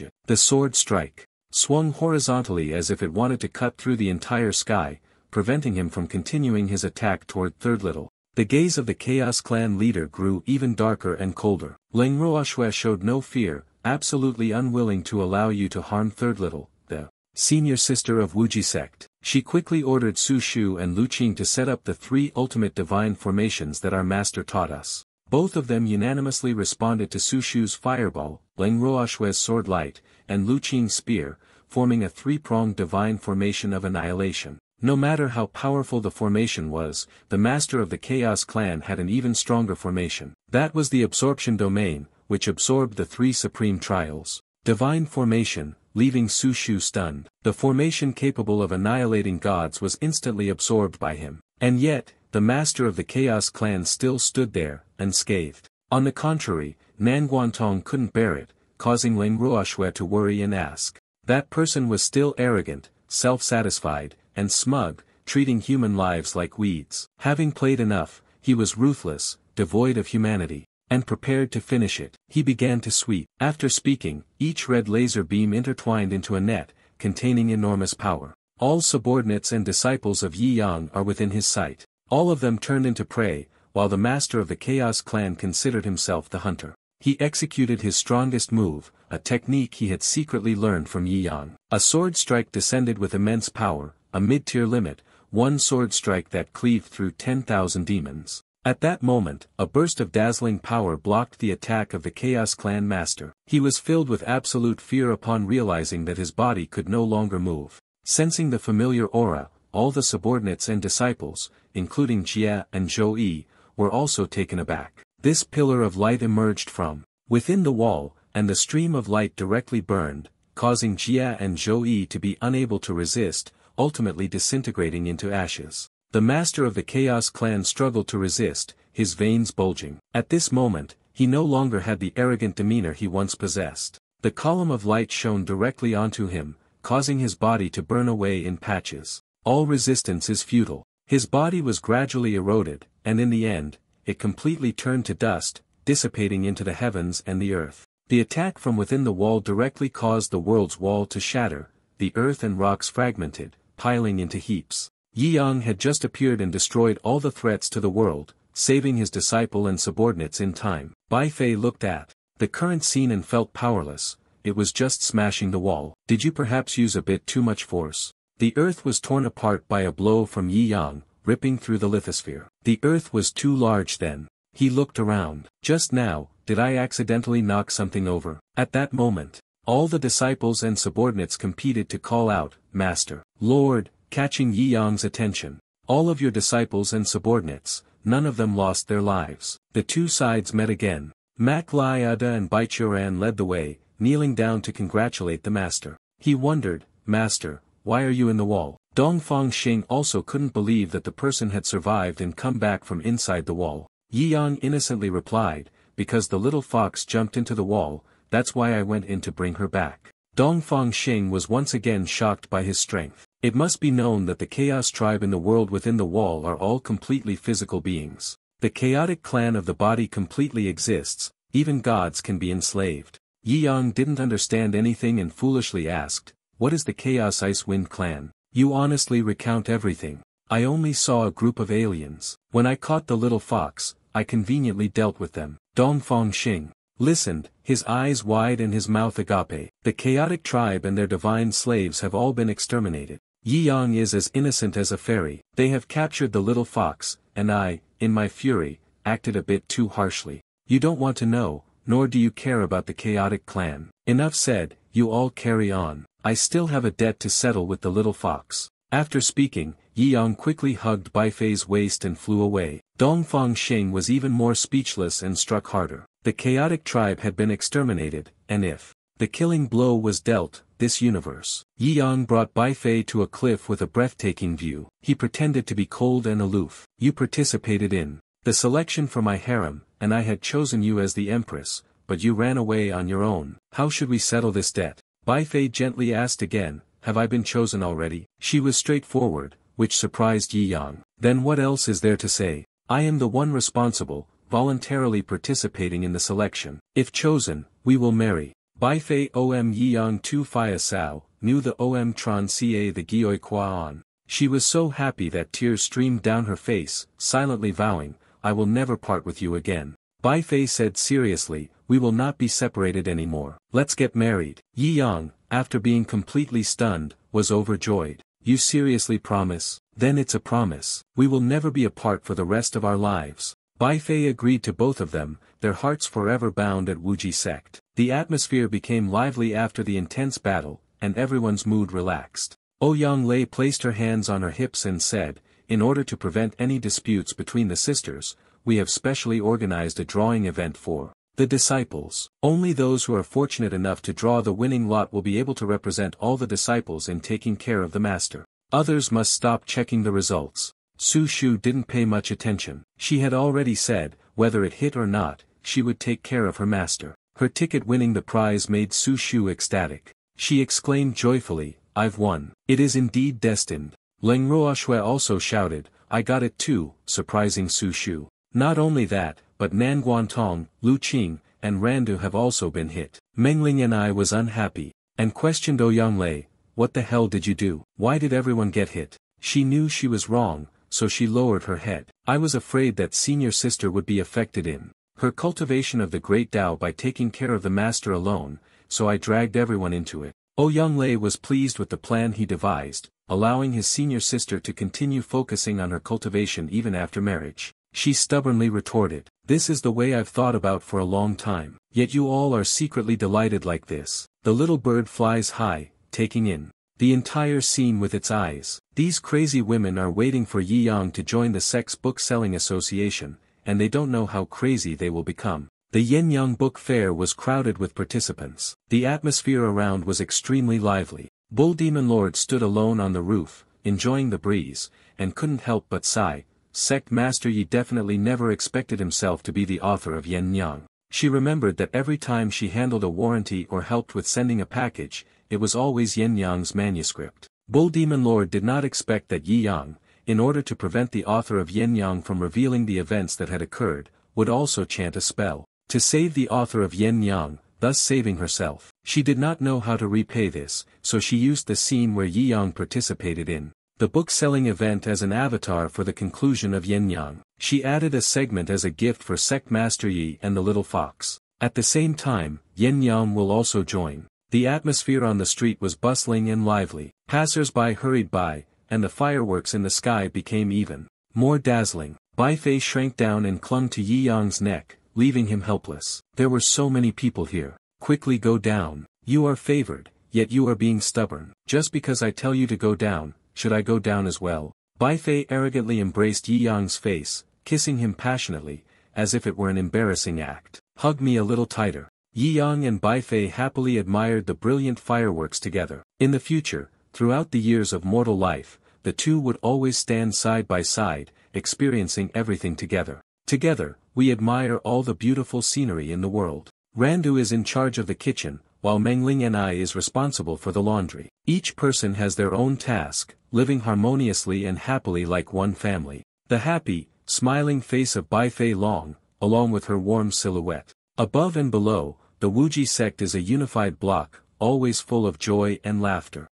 it. The sword strike swung horizontally as if it wanted to cut through the entire sky, preventing him from continuing his attack toward Third Little. The gaze of the Chaos Clan leader grew even darker and colder. Leng Ruoxue showed no fear, absolutely unwilling to allow you to harm Third Little, the senior sister of Wuji sect. She quickly ordered Su Shu and Lu Qing to set up the three ultimate divine formations that our master taught us. Both of them unanimously responded to Su Shu's fireball, Leng Ruoxue's sword light, and Lu Qing's spear, forming a three-pronged divine formation of annihilation. No matter how powerful the formation was, the master of the Chaos Clan had an even stronger formation. That was the absorption domain, which absorbed the three supreme trials. Divine formation, leaving Su Shu stunned. The formation capable of annihilating gods was instantly absorbed by him. And yet, the master of the Chaos Clan still stood there, unscathed. On the contrary, Nan Guantong couldn't bear it, causing Ling Ruoxue to worry and ask. That person was still arrogant, self-satisfied, and smug, treating human lives like weeds. Having played enough, he was ruthless, devoid of humanity, and prepared to finish it. He began to sweep. After speaking, each red laser beam intertwined into a net, containing enormous power. All subordinates and disciples of Yi Yang are within his sight. All of them turned into prey, while the master of the Chaos Clan considered himself the hunter. He executed his strongest move, a technique he had secretly learned from Yi Yang. A sword strike descended with immense power, a mid-tier limit, one sword strike that cleaved through 10,000 demons. At that moment, a burst of dazzling power blocked the attack of the Chaos Clan master. He was filled with absolute fear upon realizing that his body could no longer move. Sensing the familiar aura, all the subordinates and disciples, including Jia and Zhou Yi, were also taken aback. This pillar of light emerged from within the wall, and the stream of light directly burned, causing Jia and Zhou Yi to be unable to resist, ultimately disintegrating into ashes. The master of the Chaos Clan struggled to resist, his veins bulging. At this moment, he no longer had the arrogant demeanor he once possessed. The column of light shone directly onto him, causing his body to burn away in patches. All resistance is futile. His body was gradually eroded, and in the end, it completely turned to dust, dissipating into the heavens and the earth. The attack from within the wall directly caused the world's wall to shatter, the earth and rocks fragmented, piling into heaps. Yi Yang had just appeared and destroyed all the threats to the world, saving his disciple and subordinates in time. Bai Fei looked at the current scene and felt powerless. It was just smashing the wall. Did you perhaps use a bit too much force? The earth was torn apart by a blow from Yi Yang, ripping through the lithosphere. The earth was too large then. He looked around. Just now, did I accidentally knock something over? At that moment, all the disciples and subordinates competed to call out, Master, Lord, catching Yi Yang's attention. All of your disciples and subordinates, none of them lost their lives. The two sides met again. Mak Liada and Baichuran led the way, kneeling down to congratulate the master. He wondered, Master, why are you in the wall? Dongfang Xing also couldn't believe that the person had survived and come back from inside the wall. Yi Yang innocently replied, because the little fox jumped into the wall, that's why I went in to bring her back. Dongfang Xing was once again shocked by his strength. It must be known that the chaos tribe in the world within the wall are all completely physical beings. The chaotic clan of the body completely exists, even gods can be enslaved. Yi Yang didn't understand anything and foolishly asked, what is the Chaos Ice Wind clan? You honestly recount everything. I only saw a group of aliens. When I caught the little fox, I conveniently dealt with them. Dongfang Xing listened, his eyes wide and his mouth agape. The chaotic tribe and their divine slaves have all been exterminated. Yi Yang is as innocent as a fairy. They have captured the little fox, and I, in my fury, acted a bit too harshly. You don't want to know, nor do you care about the chaotic clan. Enough said, you all carry on. I still have a debt to settle with the little fox. After speaking, Yi Yang quickly hugged Bai Fei's waist and flew away. Dongfang Xing was even more speechless and struck harder. The chaotic tribe had been exterminated, and if the killing blow was dealt, this universe. Yi Yang brought Bai Fei to a cliff with a breathtaking view. He pretended to be cold and aloof. You participated in the selection for my harem, and I had chosen you as the empress, but you ran away on your own. How should we settle this debt? Bai Fei gently asked again, have I been chosen already? She was straightforward, which surprised Yi Yang. Then what else is there to say? I am the one responsible, voluntarily participating in the selection. If chosen, we will marry. Bai Fei Om Yi Yang Tu Phia Sao, knew the Om Tron Ca the Gioi Quan. She was so happy that tears streamed down her face, silently vowing, I will never part with you again. Bai Fei said seriously, we will not be separated anymore. Let's get married. Yi Yang, after being completely stunned, was overjoyed. You seriously promise? Then it's a promise. We will never be apart for the rest of our lives. Bai Fei agreed to both of them, their hearts forever bound at Wuji sect. The atmosphere became lively after the intense battle, and everyone's mood relaxed. Ouyang Lei placed her hands on her hips and said, in order to prevent any disputes between the sisters, we have specially organized a drawing event for The disciples. Only those who are fortunate enough to draw the winning lot will be able to represent all the disciples in taking care of the master. Others must stop checking the results. Su Shu didn't pay much attention. She had already said, whether it hit or not, she would take care of her master. Her ticket winning the prize made Su Shu ecstatic. She exclaimed joyfully, "I've won. It is indeed destined." Leng Ruoxue also shouted, "I got it too," surprising Su Shu. Not only that, but Nan Guantong, Lu Qing, and Randu have also been hit. Mengling and I was unhappy, and questioned Ouyang Lei, "What the hell did you do? Why did everyone get hit?" She knew she was wrong, so she lowered her head. I was afraid that senior sister would be affected in her cultivation of the great Tao by taking care of the master alone, so I dragged everyone into it. Ouyang Lei was pleased with the plan he devised, allowing his senior sister to continue focusing on her cultivation even after marriage. She stubbornly retorted, "This is the way I've thought about for a long time. Yet you all are secretly delighted like this." The little bird flies high, taking in the entire scene with its eyes. These crazy women are waiting for Yi Yang to join the Sex Book Selling Association, and they don't know how crazy they will become. The Yin-Yang Book Fair was crowded with participants. The atmosphere around was extremely lively. Bull Demon Lord stood alone on the roof, enjoying the breeze, and couldn't help but sigh. Sect Master Yi definitely never expected himself to be the author of Yin-Yang. She remembered that every time she handled a warranty or helped with sending a package, it was always Yin-Yang's manuscript. Bull Demon Lord did not expect that Yi Yang, in order to prevent the author of Yin-Yang from revealing the events that had occurred, would also chant a spell to save the author of Yin-Yang, thus saving herself. She did not know how to repay this, so she used the scene where Yi Yang participated in the book-selling event as an avatar for the conclusion of Yin-Yang. She added a segment as a gift for Sect Master Yi and the little fox. At the same time, Yin-Yang will also join. The atmosphere on the street was bustling and lively. Passers-by hurried by, and the fireworks in the sky became even more dazzling. Bai Fei shrank down and clung to Yi Yang's neck, leaving him helpless. There were so many people here. Quickly go down. You are favored, yet you are being stubborn. Just because I tell you to go down, should I go down as well? Bai Fei arrogantly embraced Yi Yang's face, kissing him passionately, as if it were an embarrassing act. Hug me a little tighter. Yi Yang and Bai Fei happily admired the brilliant fireworks together. In the future, throughout the years of mortal life, the two would always stand side by side, experiencing everything together. Together, we admire all the beautiful scenery in the world. Randu is in charge of the kitchen, while Mengling and I is responsible for the laundry. Each person has their own task, living harmoniously and happily like one family. The happy, smiling face of Bai Fei Long, along with her warm silhouette. Above and below, the Wuji sect is a unified block, always full of joy and laughter.